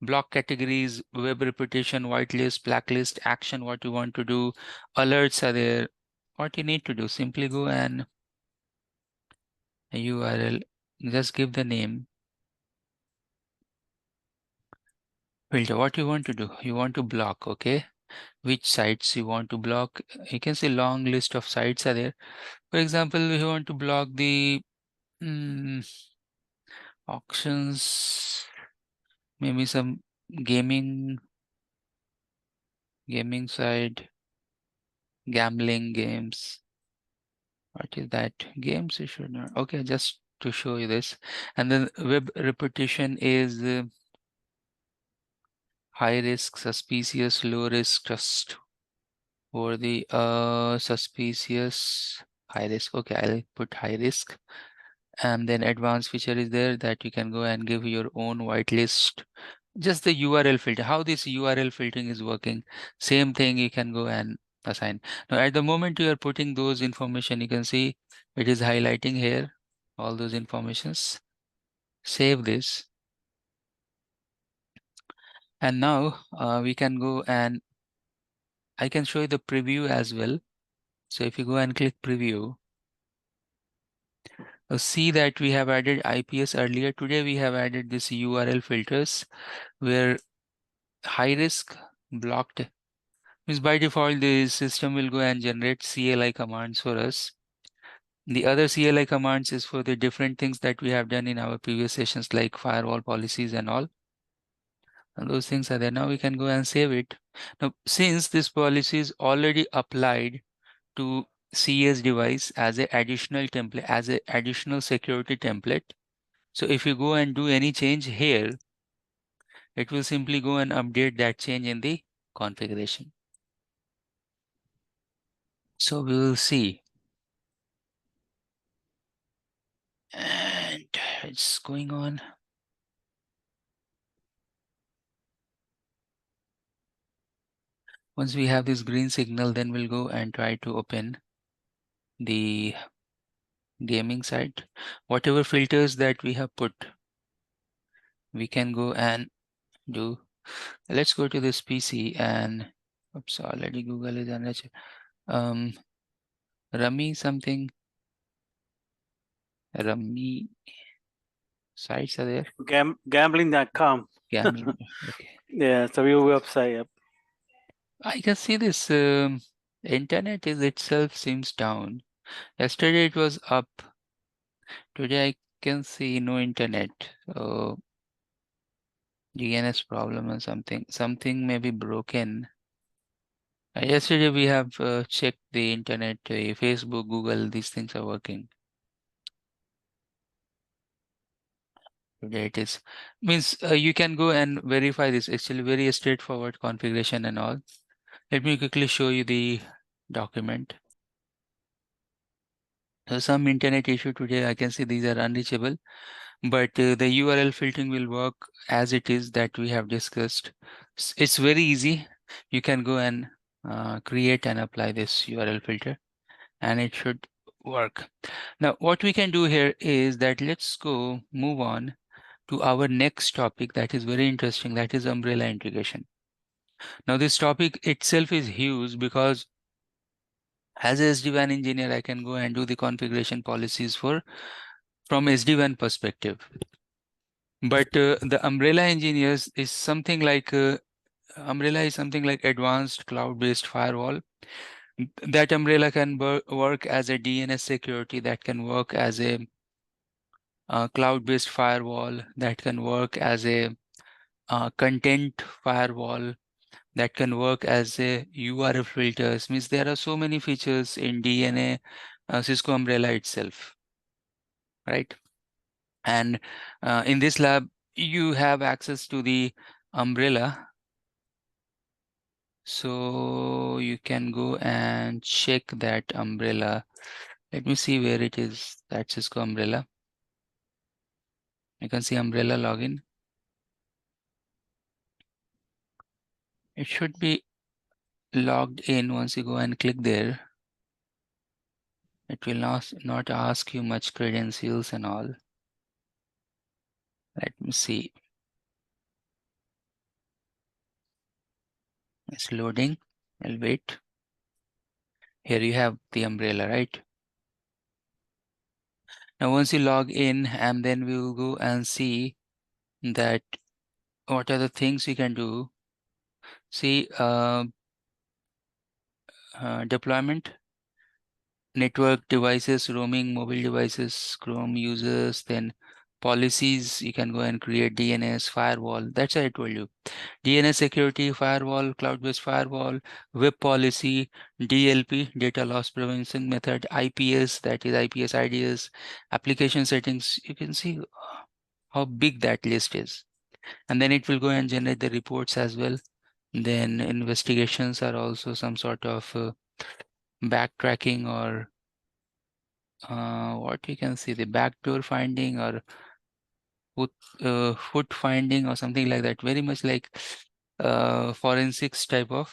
Block categories, web reputation, whitelist, blacklist, action, what you want to do, alerts are there. What you need to do, simply go and URL, just give the name. Filter, what you want to do, you want to block, okay? Which sites you want to block. You can see long list of sites are there. For example, you want to block the auctions, maybe some gaming side, gambling games. What is that? Games you should know. Okay, just to show you this. And then web repetition is high risk, suspicious, low risk, trust for the suspicious, high risk. Okay, I'll put high risk. And then advanced feature is there that you can go and give your own whitelist. Just the URL filter, how this URL filtering is working. Same thing you can go and assign. Now at the moment you are putting those information, you can see it is highlighting here, all those informations. Save this. And now we can go and I can show you the preview as well. So if you go and click preview, see that we have added IPS earlier. Today we have added this URL filters where high risk blocked means by default the system will go and generate CLI commands for us. The other CLI commands is for the different things that we have done in our previous sessions like firewall policies and all. And those things are there. Now we can go and save it. Now since this policy is already applied to CS device as an additional template, as an additional security template. So if you go and do any change here, it will simply go and update that change in the configuration. So we will see. And it's going on. Once we have this green signal, then we'll go and try to open the gaming site. Whatever filters that we have put, we can go and do. Let's go to this PC and oops, already Google is on Rummy something. Rummy sites are there. Gambling.com. Gambling. Okay. Yeah, it's a real website. Yep. I can see this internet is itself seems down. Yesterday it was up. Today I can see no internet. So DNS problem or something. Something may be broken. Yesterday we have checked the internet, Facebook, Google, these things are working. Today it is. Means you can go and verify this. Actually very straightforward configuration and all. Let me quickly show you the document. So some internet issue today, I can see these are unreachable, but the URL filtering will work as it is that we have discussed. It's very easy. You can go and create and apply this URL filter and it should work. Now, what we can do here is that let's go move on to our next topic that is very interesting, that is umbrella integration. Now, this topic itself is huge because as a SD-WAN engineer, I can go and do the configuration policies from SD-WAN perspective. But the umbrella engineers is something like umbrella is something like advanced cloud-based firewall. That umbrella can work as a DNS security, that can work as a cloud-based firewall, that can work as a content firewall, that can work as a URL filters. Means there are so many features in DNA Cisco Umbrella itself, right? And in this lab, you have access to the umbrella. So you can go and check that umbrella. Let me see where it is, that Cisco Umbrella. You can see umbrella login. It should be logged in. Once you go and click there, it will not ask you much credentials and all. Let me see. It's loading. I'll wait. Here you have the umbrella, right? Now once you log in, and then we will go and see that what are the things you can do. See deployment, network devices, roaming mobile devices, Chrome users, then policies, you can go and create DNS, firewall. That's what I told you. DNS security, firewall, cloud-based firewall, web policy, DLP, data loss prevention method, IPS, that is IPS IDS, application settings. You can see how big that list is. And then it will go and generate the reports as well. Then investigations are also some sort of backtracking or what you can see, the backdoor finding or foot finding or something like that. Very much like forensics type of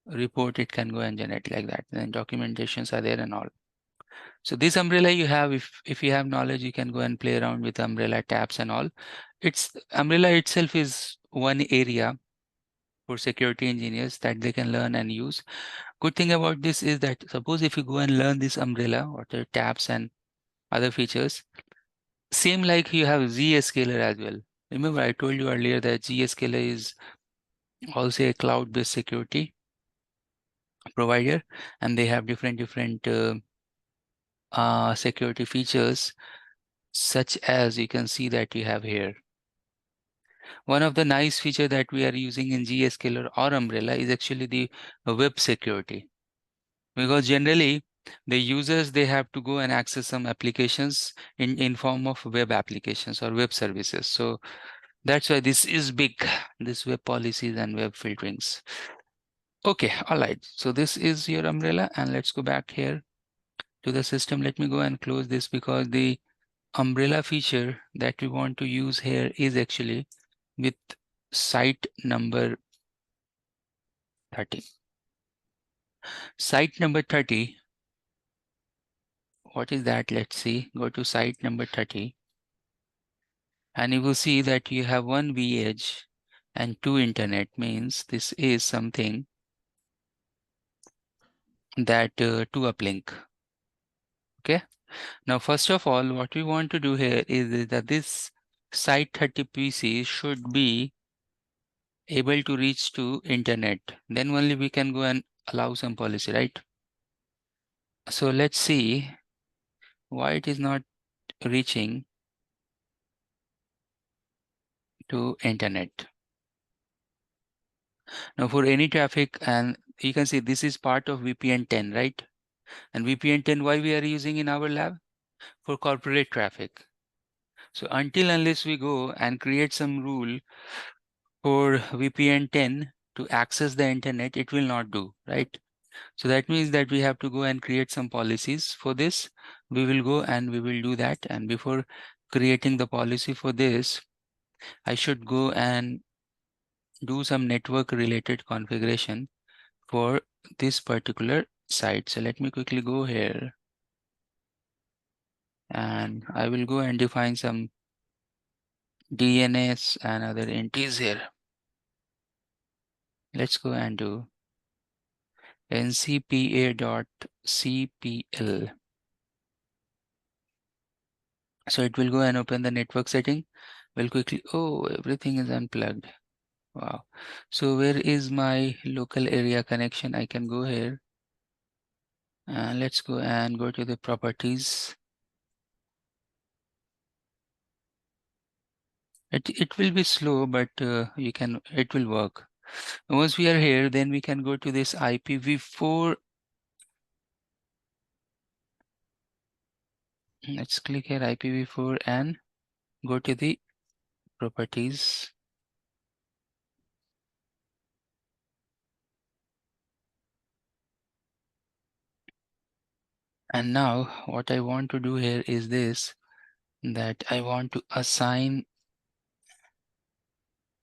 report it can go and generate like that. Then documentations are there and all. So this umbrella you have, if you have knowledge, you can go and play around with umbrella tabs and all. It's umbrella itself is one area for security engineers that they can learn and use. Good thing about this is that suppose if you go and learn this umbrella or the tabs and other features, same like you have Zscaler as well. Remember I told you earlier that Zscaler is also a cloud-based security provider, and they have different security features, such as you can see that you have here. One of the nice feature that we are using in Zscaler or umbrella is actually the web security, because generally the users, they have to go and access some applications in form of web applications or web services. So that's why this is big, this web policies and web filterings. Okay, all right. So this is your umbrella, and let's go back here to the system. Let me go and close this, because the umbrella feature that we want to use here is actually with site number 30. Site number 30. What is that? Let's see. Go to site number 30. And you will see that you have one vEdge and two internet. Means this is something that two uplink. Okay. Now, first of all, what we want to do here is that this site 30 PC should be able to reach to internet. Then only we can go and allow some policy, right? So let's see why it is not reaching to internet. Now for any traffic, and you can see this is part of VPN 10, right? And VPN 10, why we are using in our lab? For corporate traffic. So until unless we go and create some rule for VPN 10 to access the internet, it will not do, right? So that means that we have to go and create some policies for this. We will go and we will do that. And before creating the policy for this, I should go and do some network related configuration for this particular site. So let me quickly go here, and I will go and define some DNS and other entities here. Let's go and do ncpa.cpl. So it will go and open the network setting. We'll quickly, oh, everything is unplugged. Wow. So where is my local area connection? I can go here. Let's go and go to the properties. It will be slow, but it will work. Once we are here, then we can go to this IPv4. Let's click here IPv4 and go to the properties. And now what I want to do here is this, that I want to assign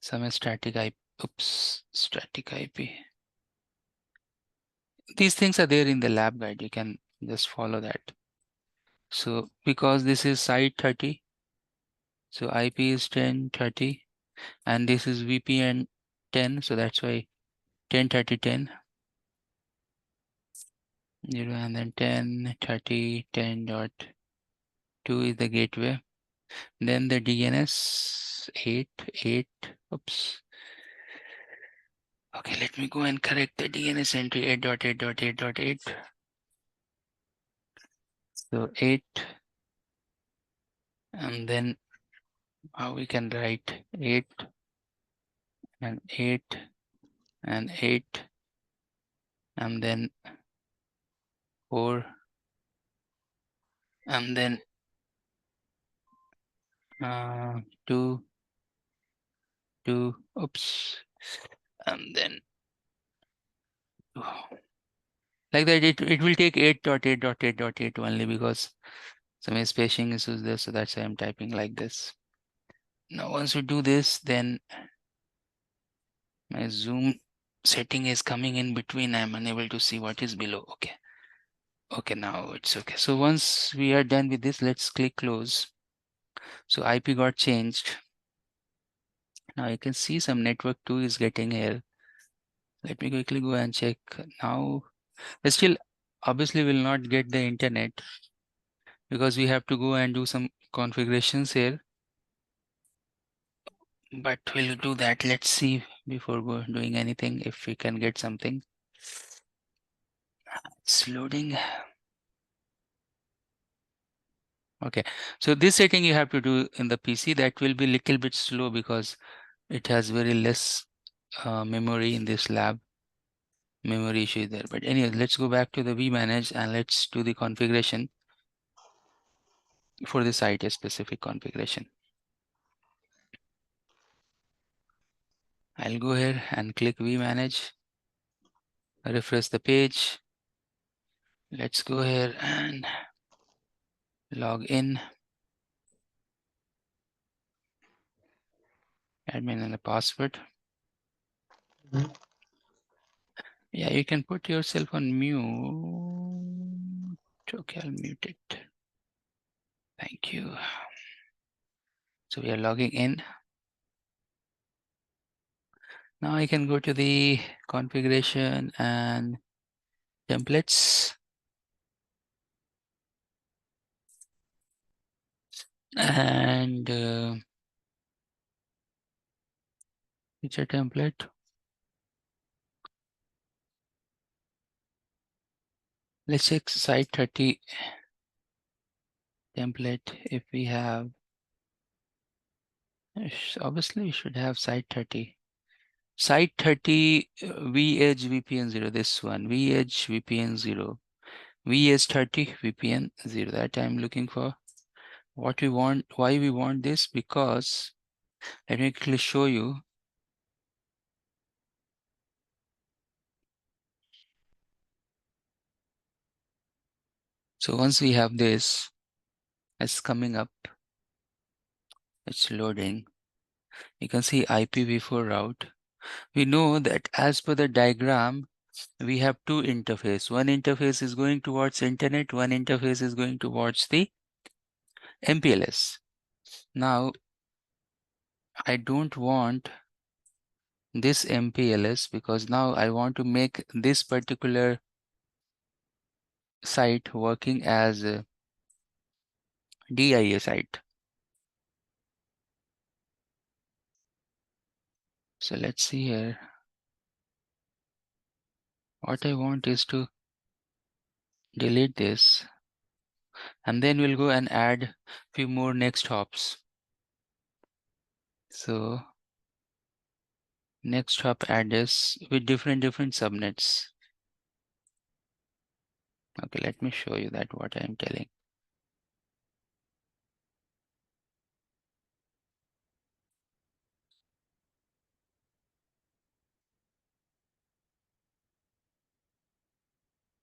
some static IP. Oops, static IP. These things are there in the lab guide. You can just follow that. So because this is site 30, so IP is 1030, and this is VPN 10. So that's why 103010. 0 and then 1030 10.2 is the gateway. Then the DNS 8. Oops. Okay, let me go and correct the DNS entry 8.8.8.8. So 8, and then we can write 8 and 8 and 8 and then 4 and then 2 2 oops and then like that. It will take 8.8.8.8 only because some spacing issues there, so that's why I'm typing like this. Now once we do this, then my zoom setting is coming in between. I'm unable to see what is below. Okay, now it's okay. So once we are done with this, let's click close. So IP got changed. Now you can see some network 2 is getting here. Let me quickly go and check. Now still obviously will not get the internet because we have to go and do some configurations here, but we'll do that. Let's see before doing anything if we can get something. It's loading. Okay, so this setting you have to do in the PC. That will be a little bit slow because it has very less memory in this lab. Memory issue there, but anyway, let's go back to the vManage and let's do the configuration for the site, a specific configuration. I'll go here and click vManage, refresh the page. Let's go here and log in. Admin and the password. Yeah, you can put yourself on mute. Okay, I'll mute it. Thank you. So we are logging in. Now I can go to the configuration and templates. And feature template. Let's check site 30 template if we have. Obviously we should have site 30. Site 30 vEdge VPN 0. This one vEdge VPN 0. vEdge 30 VPN 0. That I'm looking for. What we want, why we want this, because let me quickly show you. So once we have this, it's coming up, it's loading. You can see IPv4 route. We know that as per the diagram, we have two interfaces. One interface is going towards internet, one interface is going towards the MPLS. Now, I don't want this MPLS because now I want to make this particular site working as a DIA site. So let's see here. What I want is to delete this, and then we'll go and add few more next hops. So next hop address with different subnets. Okay, let me show you that what I'm telling.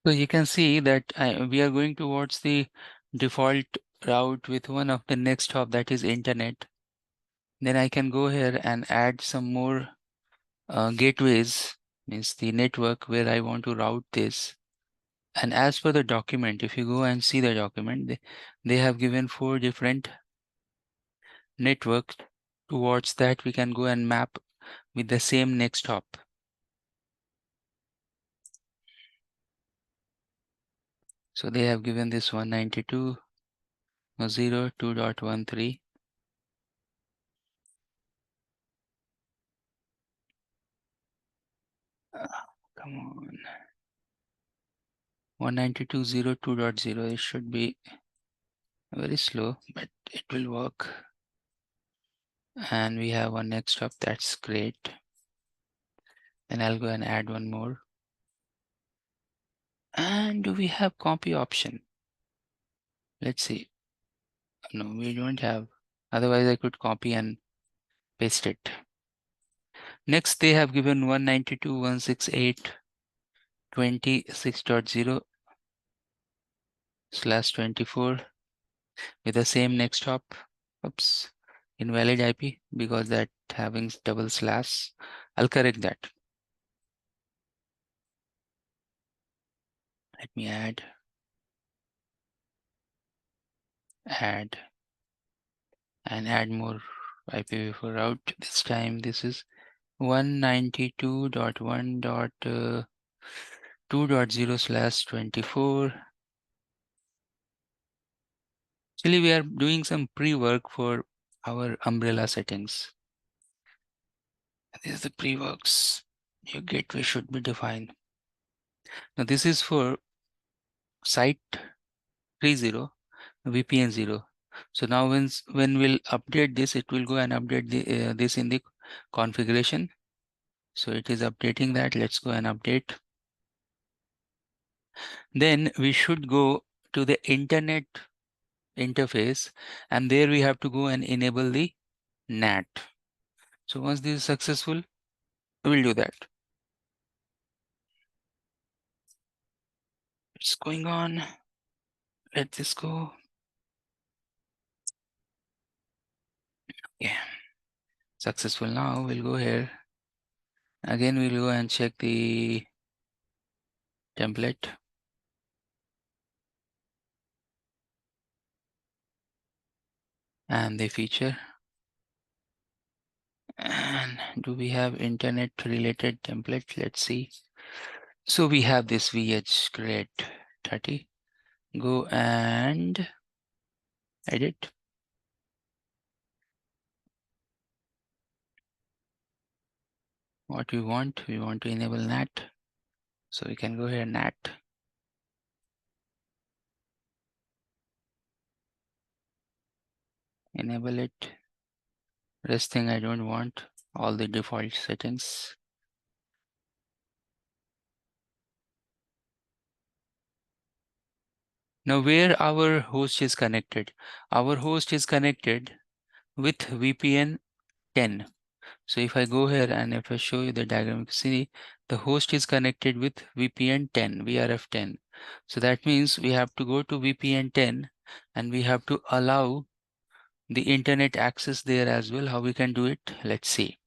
So you can see that we are going towards the default route with one of the next hop, that is internet. Then I can go here and add some more gateways, means the network where I want to route this. And as per the document, if you go and see the document, they have given 4 different networks. Towards that, we can go and map with the same next hop. So they have given this 192.0.2.13. Come on. 192.0.2.0. It should be very slow, but it will work. And we have one next hop. That's great. Then I'll go and add one more. And do we have copy option? Let's see. No, we don't have. Otherwise, I could copy and paste it. Next, they have given 192.168.26.0/24 with the same next hop. Oops, invalid IP because that having double slash. I'll correct that. Let me add, and add more IPv4 route. This time this is 192.1.2.0/24. Actually, we are doing some pre-work for our umbrella settings. This is the pre-works. Your gateway should be defined. Now this is for site 30, VPN 0. So now when we'll update this, it will go and update this in the configuration. So it is updating that. Let's go and update. Then we should go to the internet interface, and there we have to go and enable the NAT. So once this is successful, we'll do that. It's going on. Let this go. Yeah. Successful now. We'll go here. Again, we'll go and check the template. And the feature. And do we have internet related template? Let's see. So we have this vEdge, great. 30. Go and edit. What we want to enable NAT. So we can go here, NAT. Enable it. Rest thing I don't want. All the default settings. Now where our host is connected? Our host is connected with VPN 10. So if I go here and if I show you the diagram, you can see the host is connected with VPN 10, VRF 10. So that means we have to go to VPN 10 and we have to allow the internet access there as well. How we can do it? Let's see.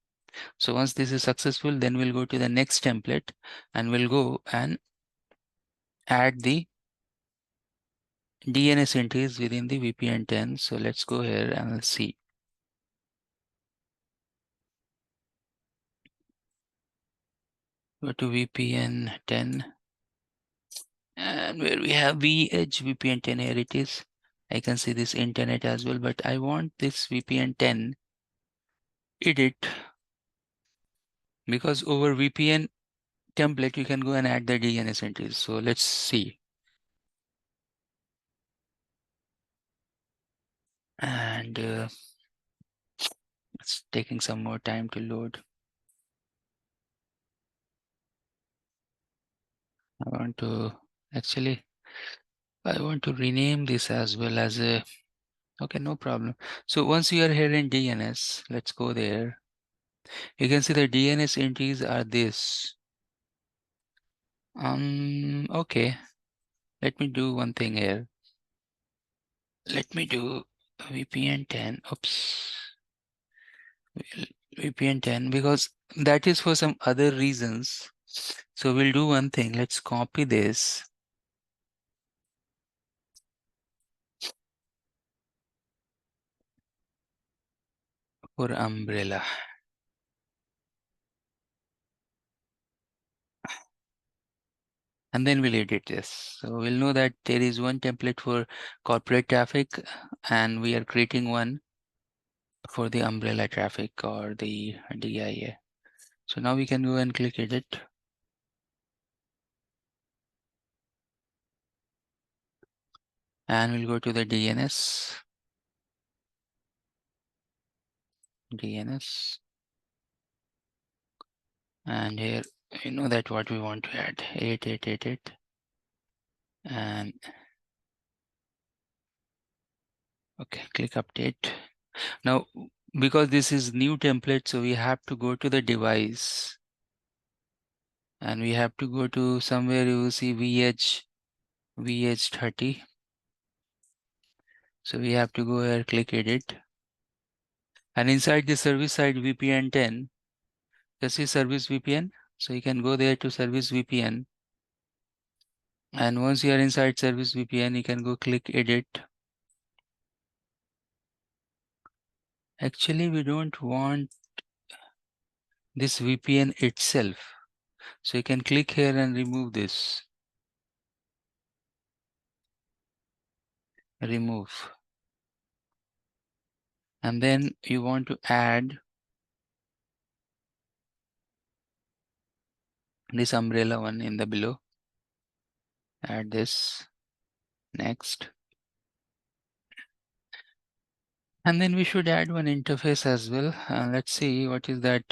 So once this is successful, then we'll go to the next template and we'll go and add the DNS entries within the VPN 10. So let's go here and let's see. Go to VPN 10 and where we have vEdge VPN 10, here it is. I can see this internet as well, but I want this VPN 10 edit because over VPN template you can go and add the DNS entries. So let's see. And it's taking some more time to load. I want to rename this as well as a, okay, no problem. So once you are here in DNS, let's go there. You can see the DNS entries are this. Okay. Let me do one thing here. Let me do VPN 10. Oops. VPN 10 because that is for some other reasons. So we'll do one thing. Let's copy this. For umbrella. And then we'll edit this. So we'll know that there is one template for corporate traffic and we are creating one for the umbrella traffic or the DIA. So now we can go and click edit. And we'll go to the DNS. DNS. And here, you know that what we want to add 8888 and okay, click update. Now, because this is new template, so we have to go to the device and we have to go to somewhere you will see vEdge 30. So we have to go here, click edit. And inside the service side VPN 10, this is service VPN. So you can go there to service VPN. And once you are inside service VPN, you can go click edit. Actually, we don't want this VPN itself. So you can click here and remove this. Remove. And then you want to add this umbrella one in the below. Add this. Next. And then we should add one interface as well. Let's see what is that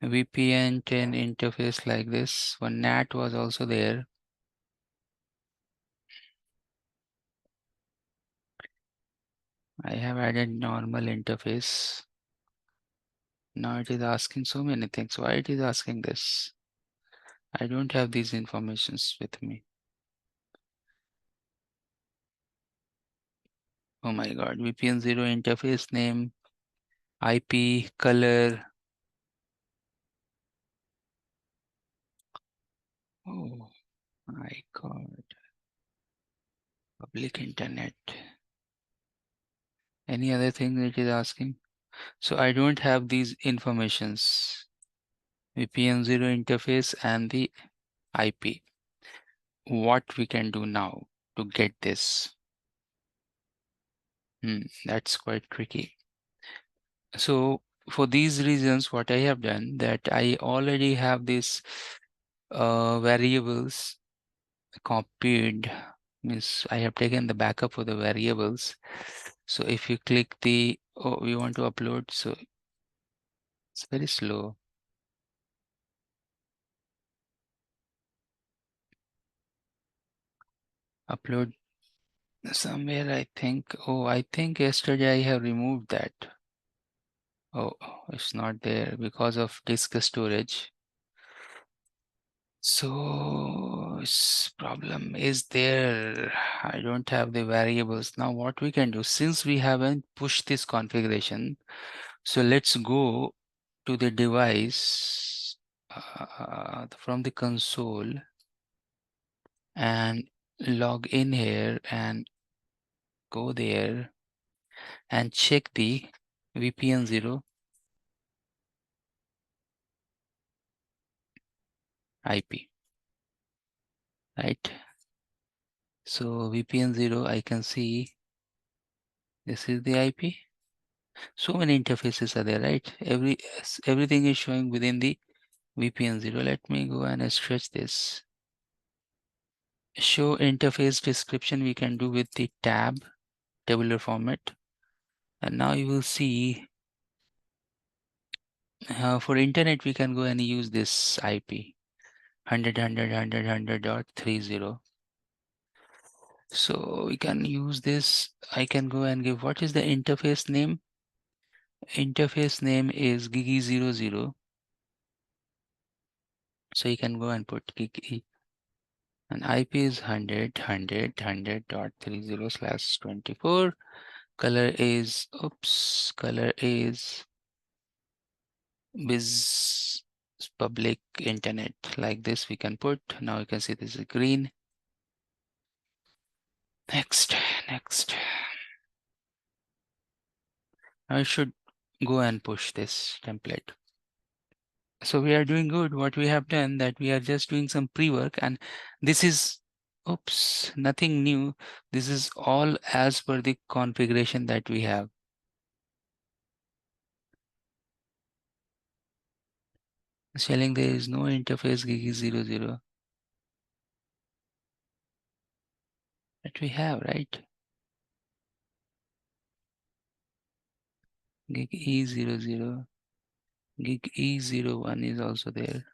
VPN 10 interface like this. One NAT was also there. I have added normal interface. Now it is asking so many things. Why it is asking this? I don't have these informations with me. Oh my God, VPN 0 interface name, IP, color. Oh my God. Public internet. Any other thing it is asking? So I don't have these informations. VPN 0 interface and the IP. What we can do now to get this? That's quite tricky. So for these reasons, what I have done that I already have these variables copied, means I have taken the backup for the variables. So if you click the, we want to upload, so it's very slow. Upload somewhere, I think. Oh, I think yesterday I have removed that. Oh, it's not there because of disk storage. So problem is there. I don't have the variables. Now what we can do, since we haven't pushed this configuration, so let's go to the device from the console and log in here and go there and check the VPN 0 IP, right? So VPN 0, I can see this is the IP. So many interfaces are there, right? Everything is showing within the VPN 0. Let me go and stretch this. Show interface description we can do with the tab, tabular format. And now you will see for internet, we can go and use this IP 100.100.100.30. So we can use this. I can go and give, what is the interface name? Interface name is Gigi00. So you can go and put Gigi. And IP is 100.100.30/24. Color is, color is biz public internet. Like this we can put. Now you can see this is green. Next. I should go and push this template. So we are doing good. What we have done that we are just doing some pre-work, and this is, nothing new. This is all as per the configuration that we have. Telling there is no interface Gigi00 that we have, right? gig E00, gig E01 is also there.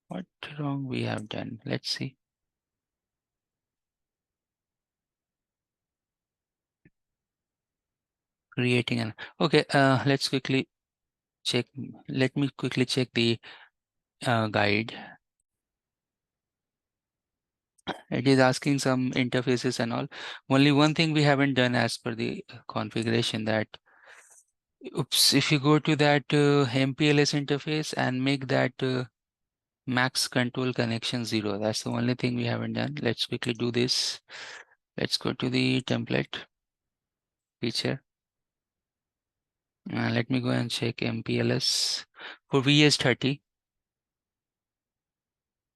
What wrong we have done? Let's see. Creating an okay. Let's quickly check. Let me quickly check the guide. It is asking some interfaces and all. Only one thing we haven't done as per the configuration, that oops, if you go to that MPLS interface and make that max control connection 0, that's the only thing we haven't done. Let's quickly do this. Let's go to the template feature. Let me go and check MPLS for VS30.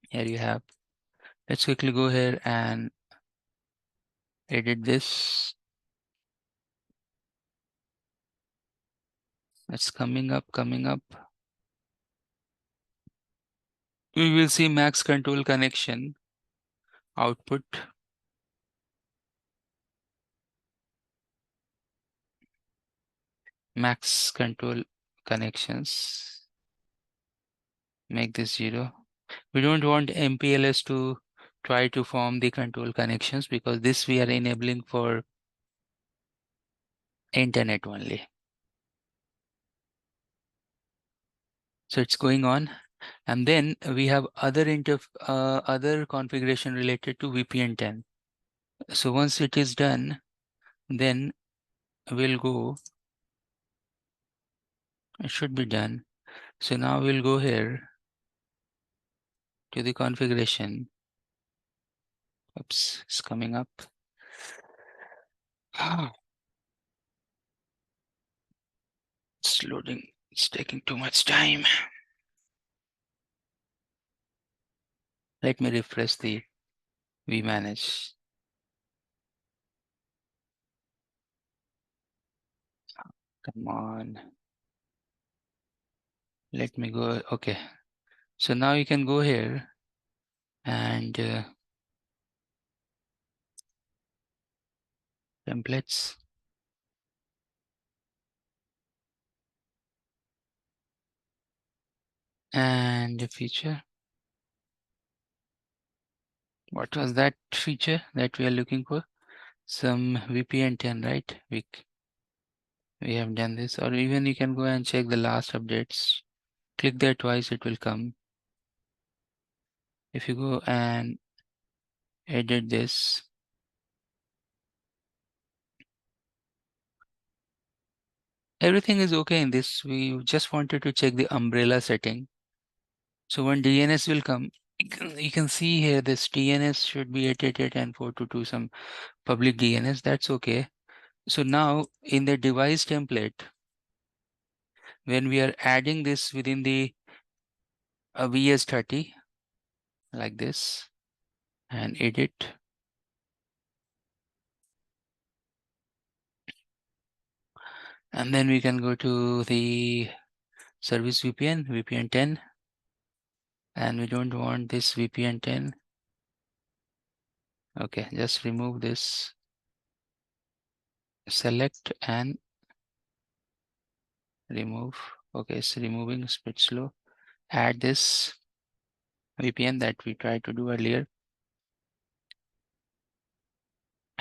Here you have. Let's quickly go here and edit this. That's coming up. We will see max control connection output. Max control connections. Make this 0. We don't want MPLS to try to form the control connections, because this we are enabling for internet only. So it's going on. And then we have other configuration related to VPN 10. So once it is done, then we'll go. It should be done. So now we'll go here to the configuration. Oops, it's coming up. It's loading. It's taking too much time. Let me refresh the vManage. Come on. Let me go. Okay. So now you can go here and templates. And the feature. What was that feature that we are looking for? Some VPN 10, right? We have done this, or even you can go and check the last updates. Click there twice, it will come. If you go and edit this, everything is okay in this. We just wanted to check the umbrella setting. So when DNS will come, you can see here this DNS should be 888 and 422, some public DNS. That's okay. So now in the device template, when we are adding this within the VS30, like this, and edit. And then we can go to the service VPN 10. And we don't want this VPN 10. Okay, just remove this. Select and remove. Okay, it's removing, it's a bit slow. Add this VPN that we tried to do earlier.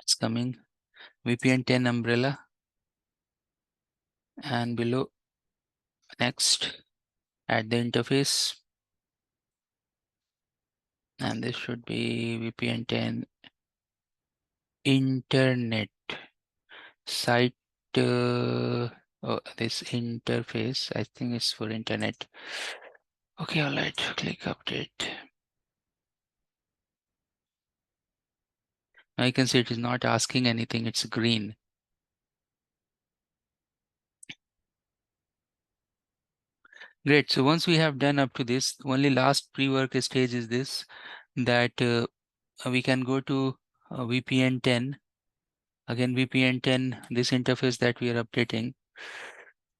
It's coming. VPN 10 umbrella. And below, next, add the interface. And this should be VPN 10 internet site. Oh, this interface, I think it's for internet. Okay, all right, click update. Now you can see it is not asking anything, it's green. Great, so once we have done up to this, only last pre-work stage is this, that we can go to VPN 10. Again, VPN 10, this interface that we are updating,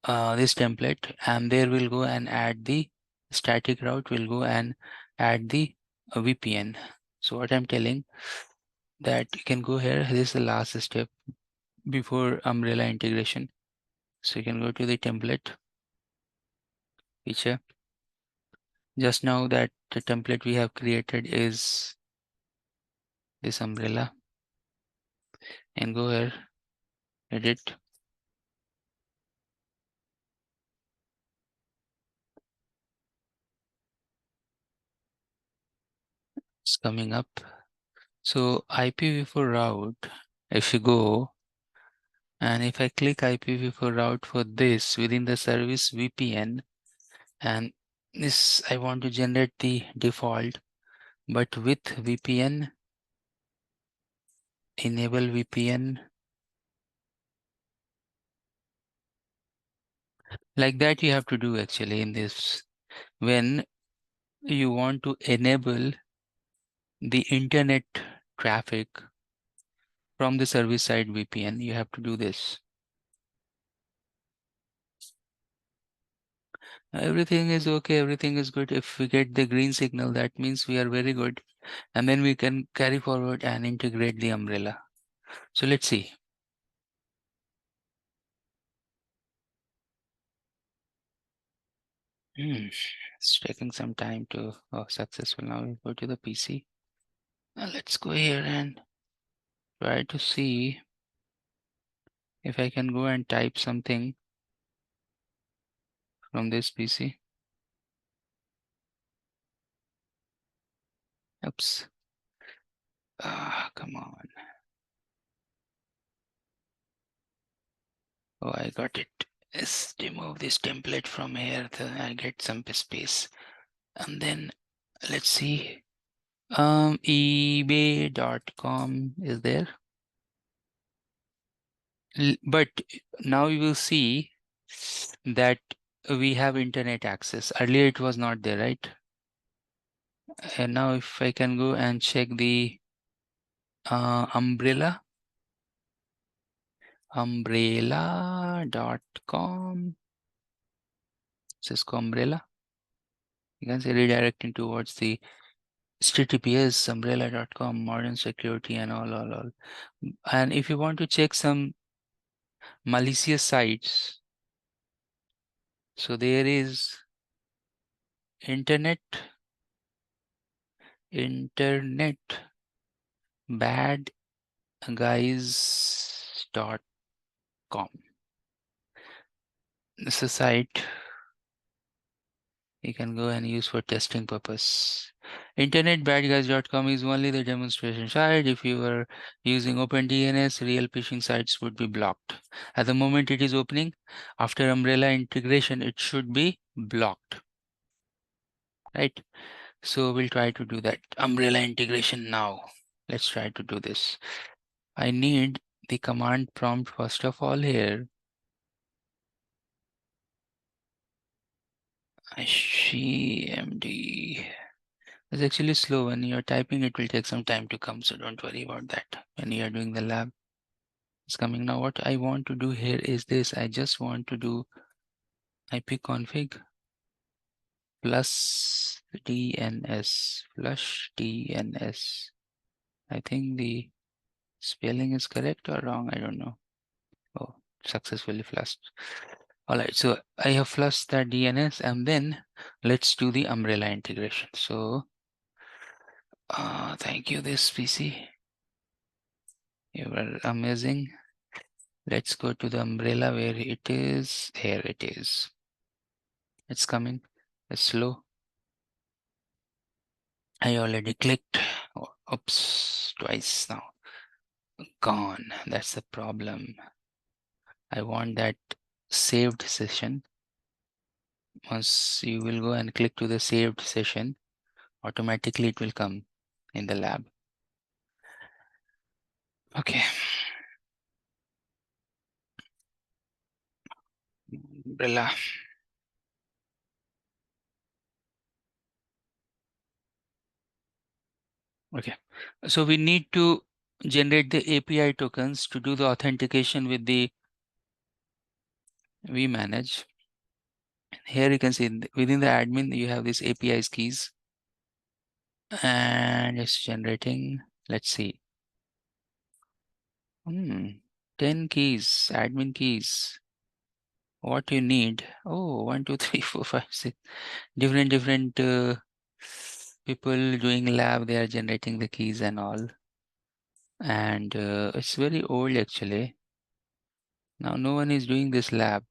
this template, and there we'll go and add the static route, we'll go and add the VPN. So what I'm telling, that you can go here, this is the last step before umbrella integration. So you can go to the template feature. Just now that the template we have created is this umbrella, and go here, edit. It's coming up. So IPv4 route, if you go, and if I click IPv4 route for this within the service VPN, and this I want to generate the default, but with VPN, enable VPN. Like that you have to do actually in this. When you want to enable the internet traffic from the service side VPN, you have to do this. Everything is okay, everything is good. If we get the green signal, that means we are very good. And then we can carry forward and integrate the umbrella. So let's see. It's taking some time to successful. Now we go to the PC. Now let's go here and try to see if I can go and type something from this PC. Oops. Come on. Oh, I got it. Let's remove this template from here. I get some space. And then let's see. eBay.com is there. But now you will see that we have internet access. Earlier it was not there, right? And now if I can go and check the umbrella.com, Cisco Umbrella. You can see redirecting towards the HTTPS umbrella.com, modern security and all. And if you want to check some malicious sites, so there is internetbadguys.com. This is a site you can go and use for testing purpose. Internetbadguys.com is only the demonstration site. If you were using OpenDNS, real phishing sites would be blocked. At the moment it is opening. After umbrella integration, it should be blocked. Right? So we'll try to do that umbrella integration now. Let's try to do this. I need the command prompt first of all here. CMD. It's actually slow. When you're typing, it will take some time to come. So don't worry about that. When you're doing the lab, it's coming now. What I want to do here is this. I just want to do ipconfig plus DNS flush DNS. I think the spelling is correct or wrong. I don't know. Oh, successfully flushed. All right, so I have flushed that DNS, and then let's do the umbrella integration. So thank you, this PC. You were amazing. Let's go to the umbrella where it is. Here it is. It's coming. It's slow. I already clicked. Oh, oops, twice now. Gone. That's the problem. I want that saved session. Once you will go and click to the saved session, automatically it will come in the lab. Okay. Umbrella. Okay. So we need to generate the API tokens to do the authentication with the vManage. Here you can see within the admin, you have these APIs keys. And it's generating, let's see. 10 keys, admin keys. what you need. Oh, 1, 2, 3, 4, 5, 6. Different people doing lab, they are generating the keys and all. And it's very old actually. Now no one is doing this lab.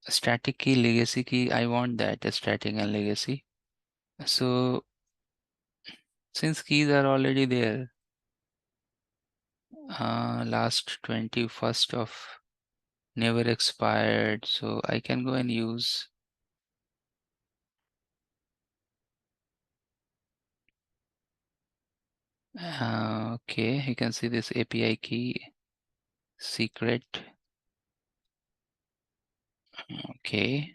Static key, legacy key, I want that, static and legacy. So since keys are already there, last 21st of never expired, so I can go and use okay, you can see this API key secret. Okay,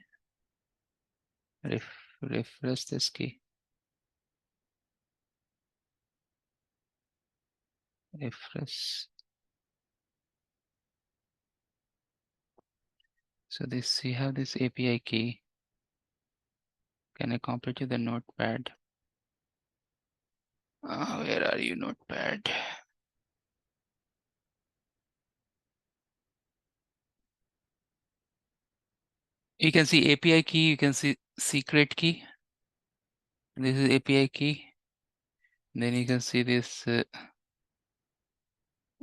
refresh this key. Refresh. So this, you have this API key. Can I copy to the notepad? Where are you, notepad? You can see API key, you can see secret key. This is API key. Then you can see this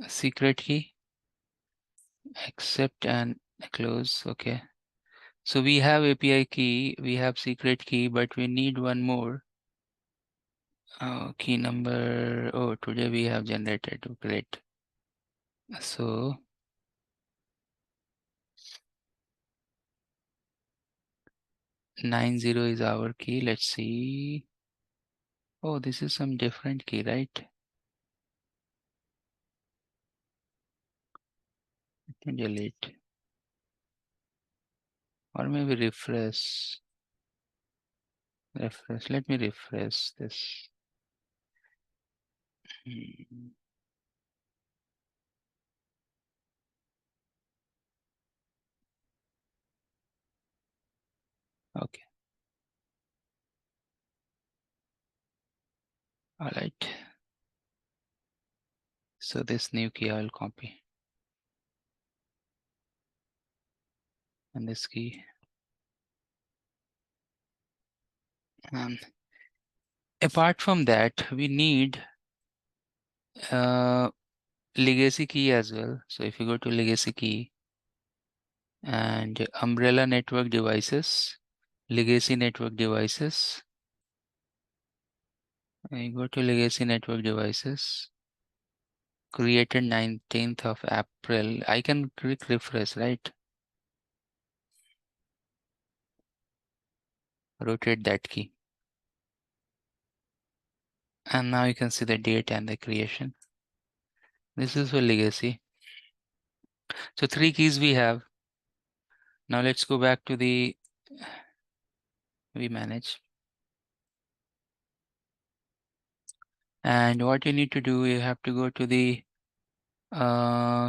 secret key. Accept and close. Okay. So we have API key, we have secret key, but we need one more. Key number. Oh, today we have generated. Great. So 90 is our key. Let's see. Oh, this is some different key, right? Let me delete. Or maybe refresh. Refresh. Let me refresh this. Okay. All right. So this new key I will copy. And this key. Apart from that, we need legacy key as well. So if you go to legacy key and umbrella network devices, legacy network devices, and you go to legacy network devices, created 19th of April. I can click refresh, right? Rotate that key. And now you can see the date and the creation. This is for legacy. So 3 keys we have. Now let's go back to the vManage. And what you need to do, you have to go to the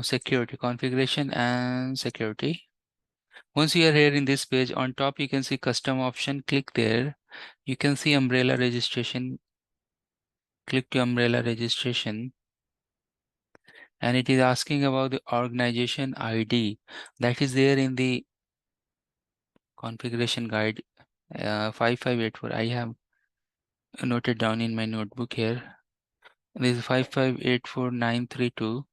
security configuration and security. Once you are here in this page, on top you can see custom option. Click there. You can see umbrella registration. Click to umbrella registration. And it is asking about the organization ID that is there in the configuration guide 5584. I have noted down in my notebook here. This is 5584932.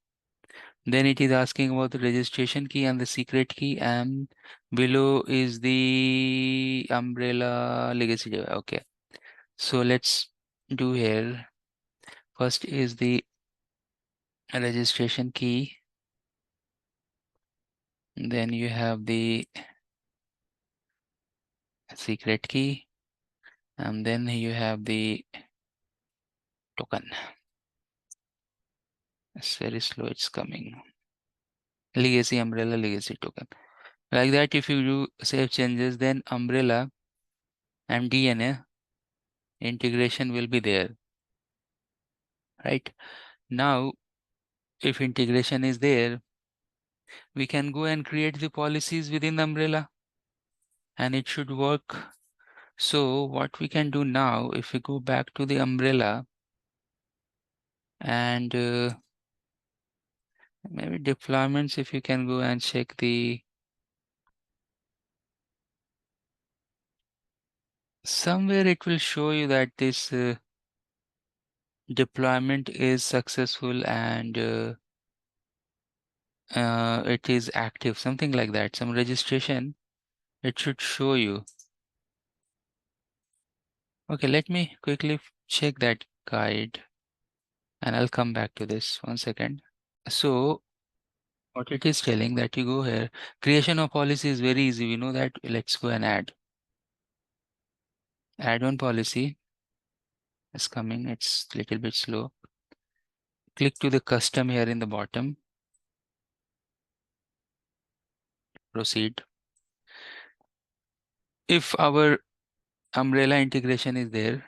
Then it is asking about the registration key and the secret key, and below is the umbrella legacy device. Okay, so let's do here. First is the registration key. Then you have the secret key, and then you have the token. It's very slow, it's coming. Legacy umbrella legacy token. Like that, if you do save changes, then umbrella and DNA integration will be there. Right now, if integration is there, we can go and create the policies within the umbrella and it should work. So what we can do now, if we go back to the umbrella and Maybe deployments, if you can go and check the somewhere it will show you that this deployment is successful and it is active, something like that. Some registration, it should show you. Okay, let me quickly check that guide and I'll come back to this 1 second. So what it is telling that you go here, creation of policy is very easy. We know that. Let's go and add one policy is coming. It's a little bit slow. Click to the custom here in the bottom. Proceed. If our umbrella integration is there,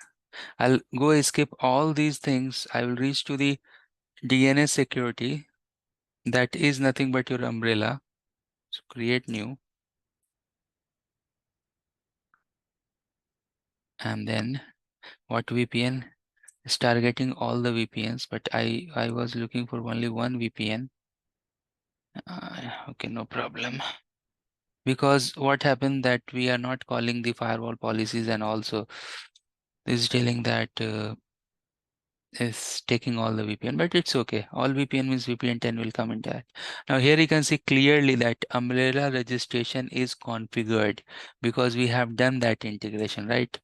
I'll go skip all these things. I will reach to the DNS security. That is nothing but your umbrella. So create new. And then what VPN is targeting all the VPNs, but I was looking for only one VPN. Okay, no problem. Because what happened that we are not calling the firewall policies, and also this is telling that is taking all the VPN, but it's okay. All VPN means VPN 10 will come in that. Now here you can see clearly that umbrella registration is configured because we have done that integration, right?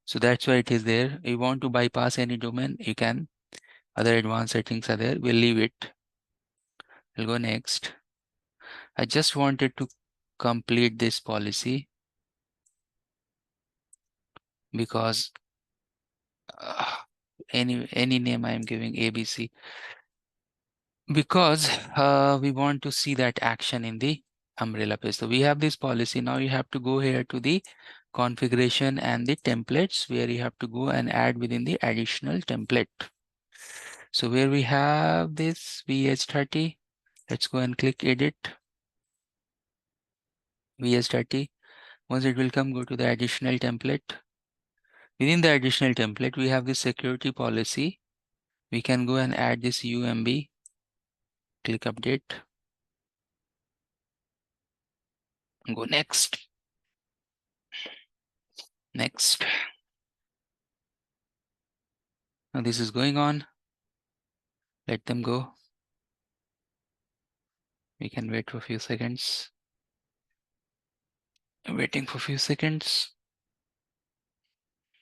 So that's why it is there. You want to bypass any domain, you can. Other advanced settings are there. We'll leave it. We'll go next. I just wanted to complete this policy because any name I am giving ABC because we want to see that action in the umbrella page. So we have this policy. Now you have to go here to the configuration and the templates where you have to go and add within the additional template. So where we have this vEdge30, let's go and click edit vEdge30. Once it will come, go to the additional template. Within the additional template, we have the security policy. We can go and add this UMB. Click update. Go next. Next. Now this is going on. Let them go. We can wait for a few seconds. Waiting for a few seconds.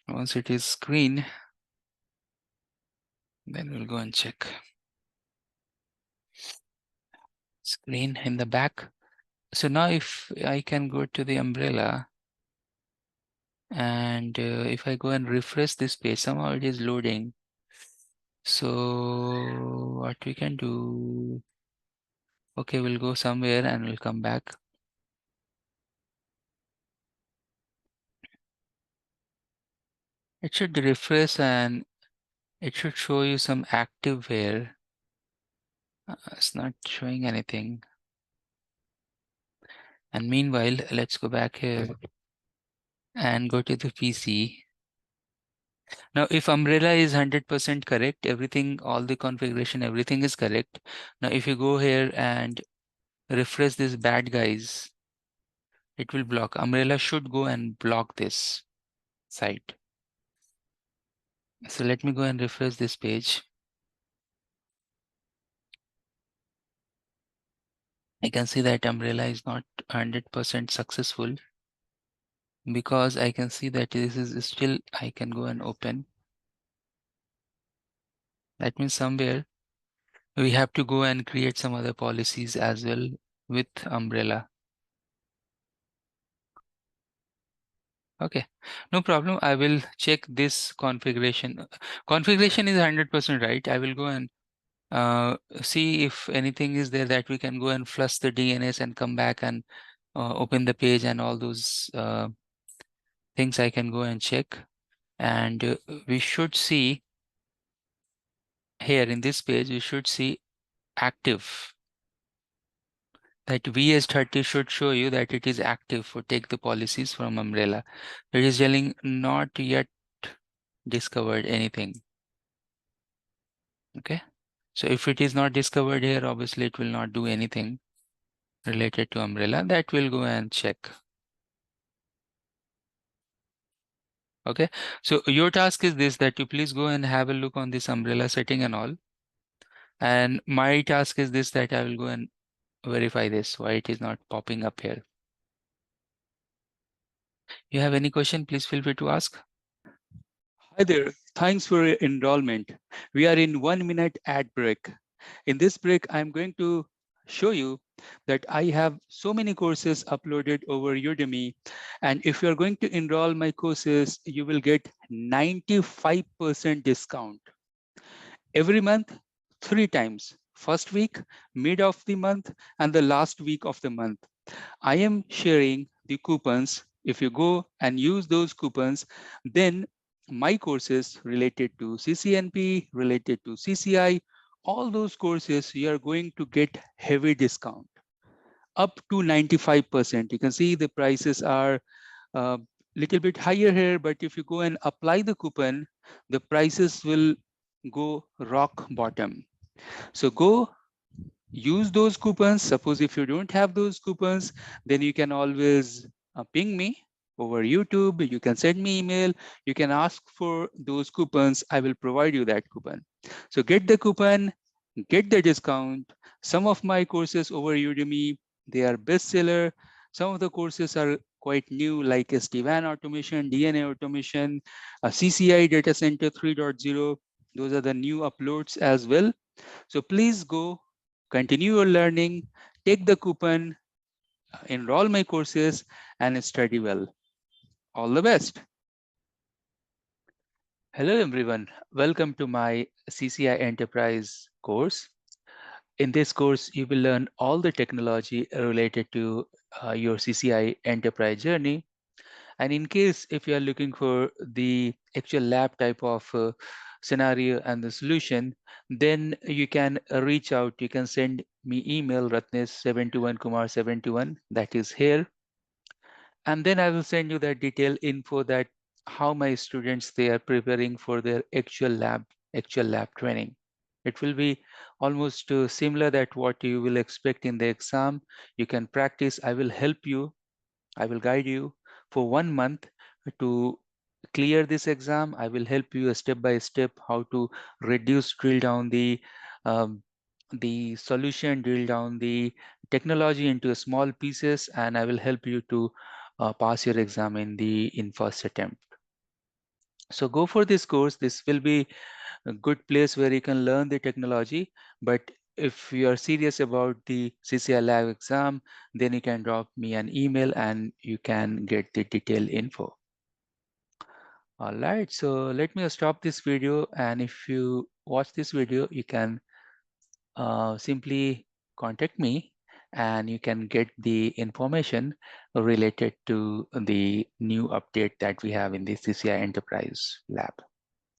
Once it is green, then we'll go and check. Screen in the back. So now if I can go to the umbrella and if I go and refresh this page, somehow it is loading. So what we can do, okay, we'll go somewhere and we'll come back. It should refresh and it should show you some active here. It's not showing anything. And meanwhile, let's go back here and go to the PC. Now, if umbrella is 100% correct, everything, all the configuration, everything is correct. Now, if you go here and refresh this bad guys, it will block. Umbrella should go and block this site. So let me go and refresh this page. I can see that umbrella is not 100% successful because I can see that this is still, I can go and open. That means somewhere we have to go and create some other policies as well with umbrella. Okay, no problem. I will check this configuration. Configuration is 100% right. I will go and see if anything is there that we can go and flush the DNS and come back and open the page and all those things I can go and check. And we should see here in this page, we should see active. That vEdge30 should show you that it is active for take the policies from umbrella. It is telling not yet discovered anything. Okay, So if it is not discovered here, obviously it will not do anything related to umbrella. That will go and check. Okay, so your task is this, that you please go and have a look on this umbrella setting and all. And my task is this, that I will go and verify this, why it is not popping up here. You have any question, please feel free to ask. Hi there, thanks for your enrollment. We are in 1 minute ad break. In this break, I'm going to show you that I have so many courses uploaded over Udemy. And if you're going to enroll my courses, you will get 95% discount. Every month, 3 times. First week, mid of the month, and the last week of the month. I am sharing the coupons. If you go and use those coupons, then my courses related to CCNP, related to CCIE, all those courses, you are going to get heavy discount up to 95%. You can see the prices are a little bit higher here, but if you go and apply the coupon, the prices will go rock bottom. So go use those coupons. Suppose if you don't have those coupons, then you can always ping me over YouTube. You can send me email. You can ask for those coupons. I will provide you that coupon. So get the coupon, get the discount. Some of my courses over Udemy, they are bestseller. Some of the courses are quite new, like SD-WAN automation, DNA automation, CCIE data center 3.0. Those are the new uploads as well. So please go, continue your learning, take the coupon, enroll my courses, and study well. All the best. Hello, everyone. Welcome to my CCIE Enterprise course. In this course, you will learn all the technology related to your CCIE Enterprise journey. And in case if you are looking for the actual lab type of scenario and the solution, then you can reach out. You can send me email ratnesh721kumar721, that is here. And then I will send you that detailed info that how my students, they are preparing for their actual lab training. It will be almost similar that what you will expect in the exam. You can practice. I will help you. I will guide you for 1 month to clear this exam. I will help you step by step how to drill down the solution, drill down the technology into small pieces, and I will help you to pass your exam in first attempt. So go for this course. This will be a good place where you can learn the technology. But if you are serious about the CCIE lab exam, then you can drop me an email and you can get the detailed info. All right, so let me stop this video. And if you watch this video, you can simply contact me and you can get the information related to the new update that we have in the CCIE Enterprise Lab.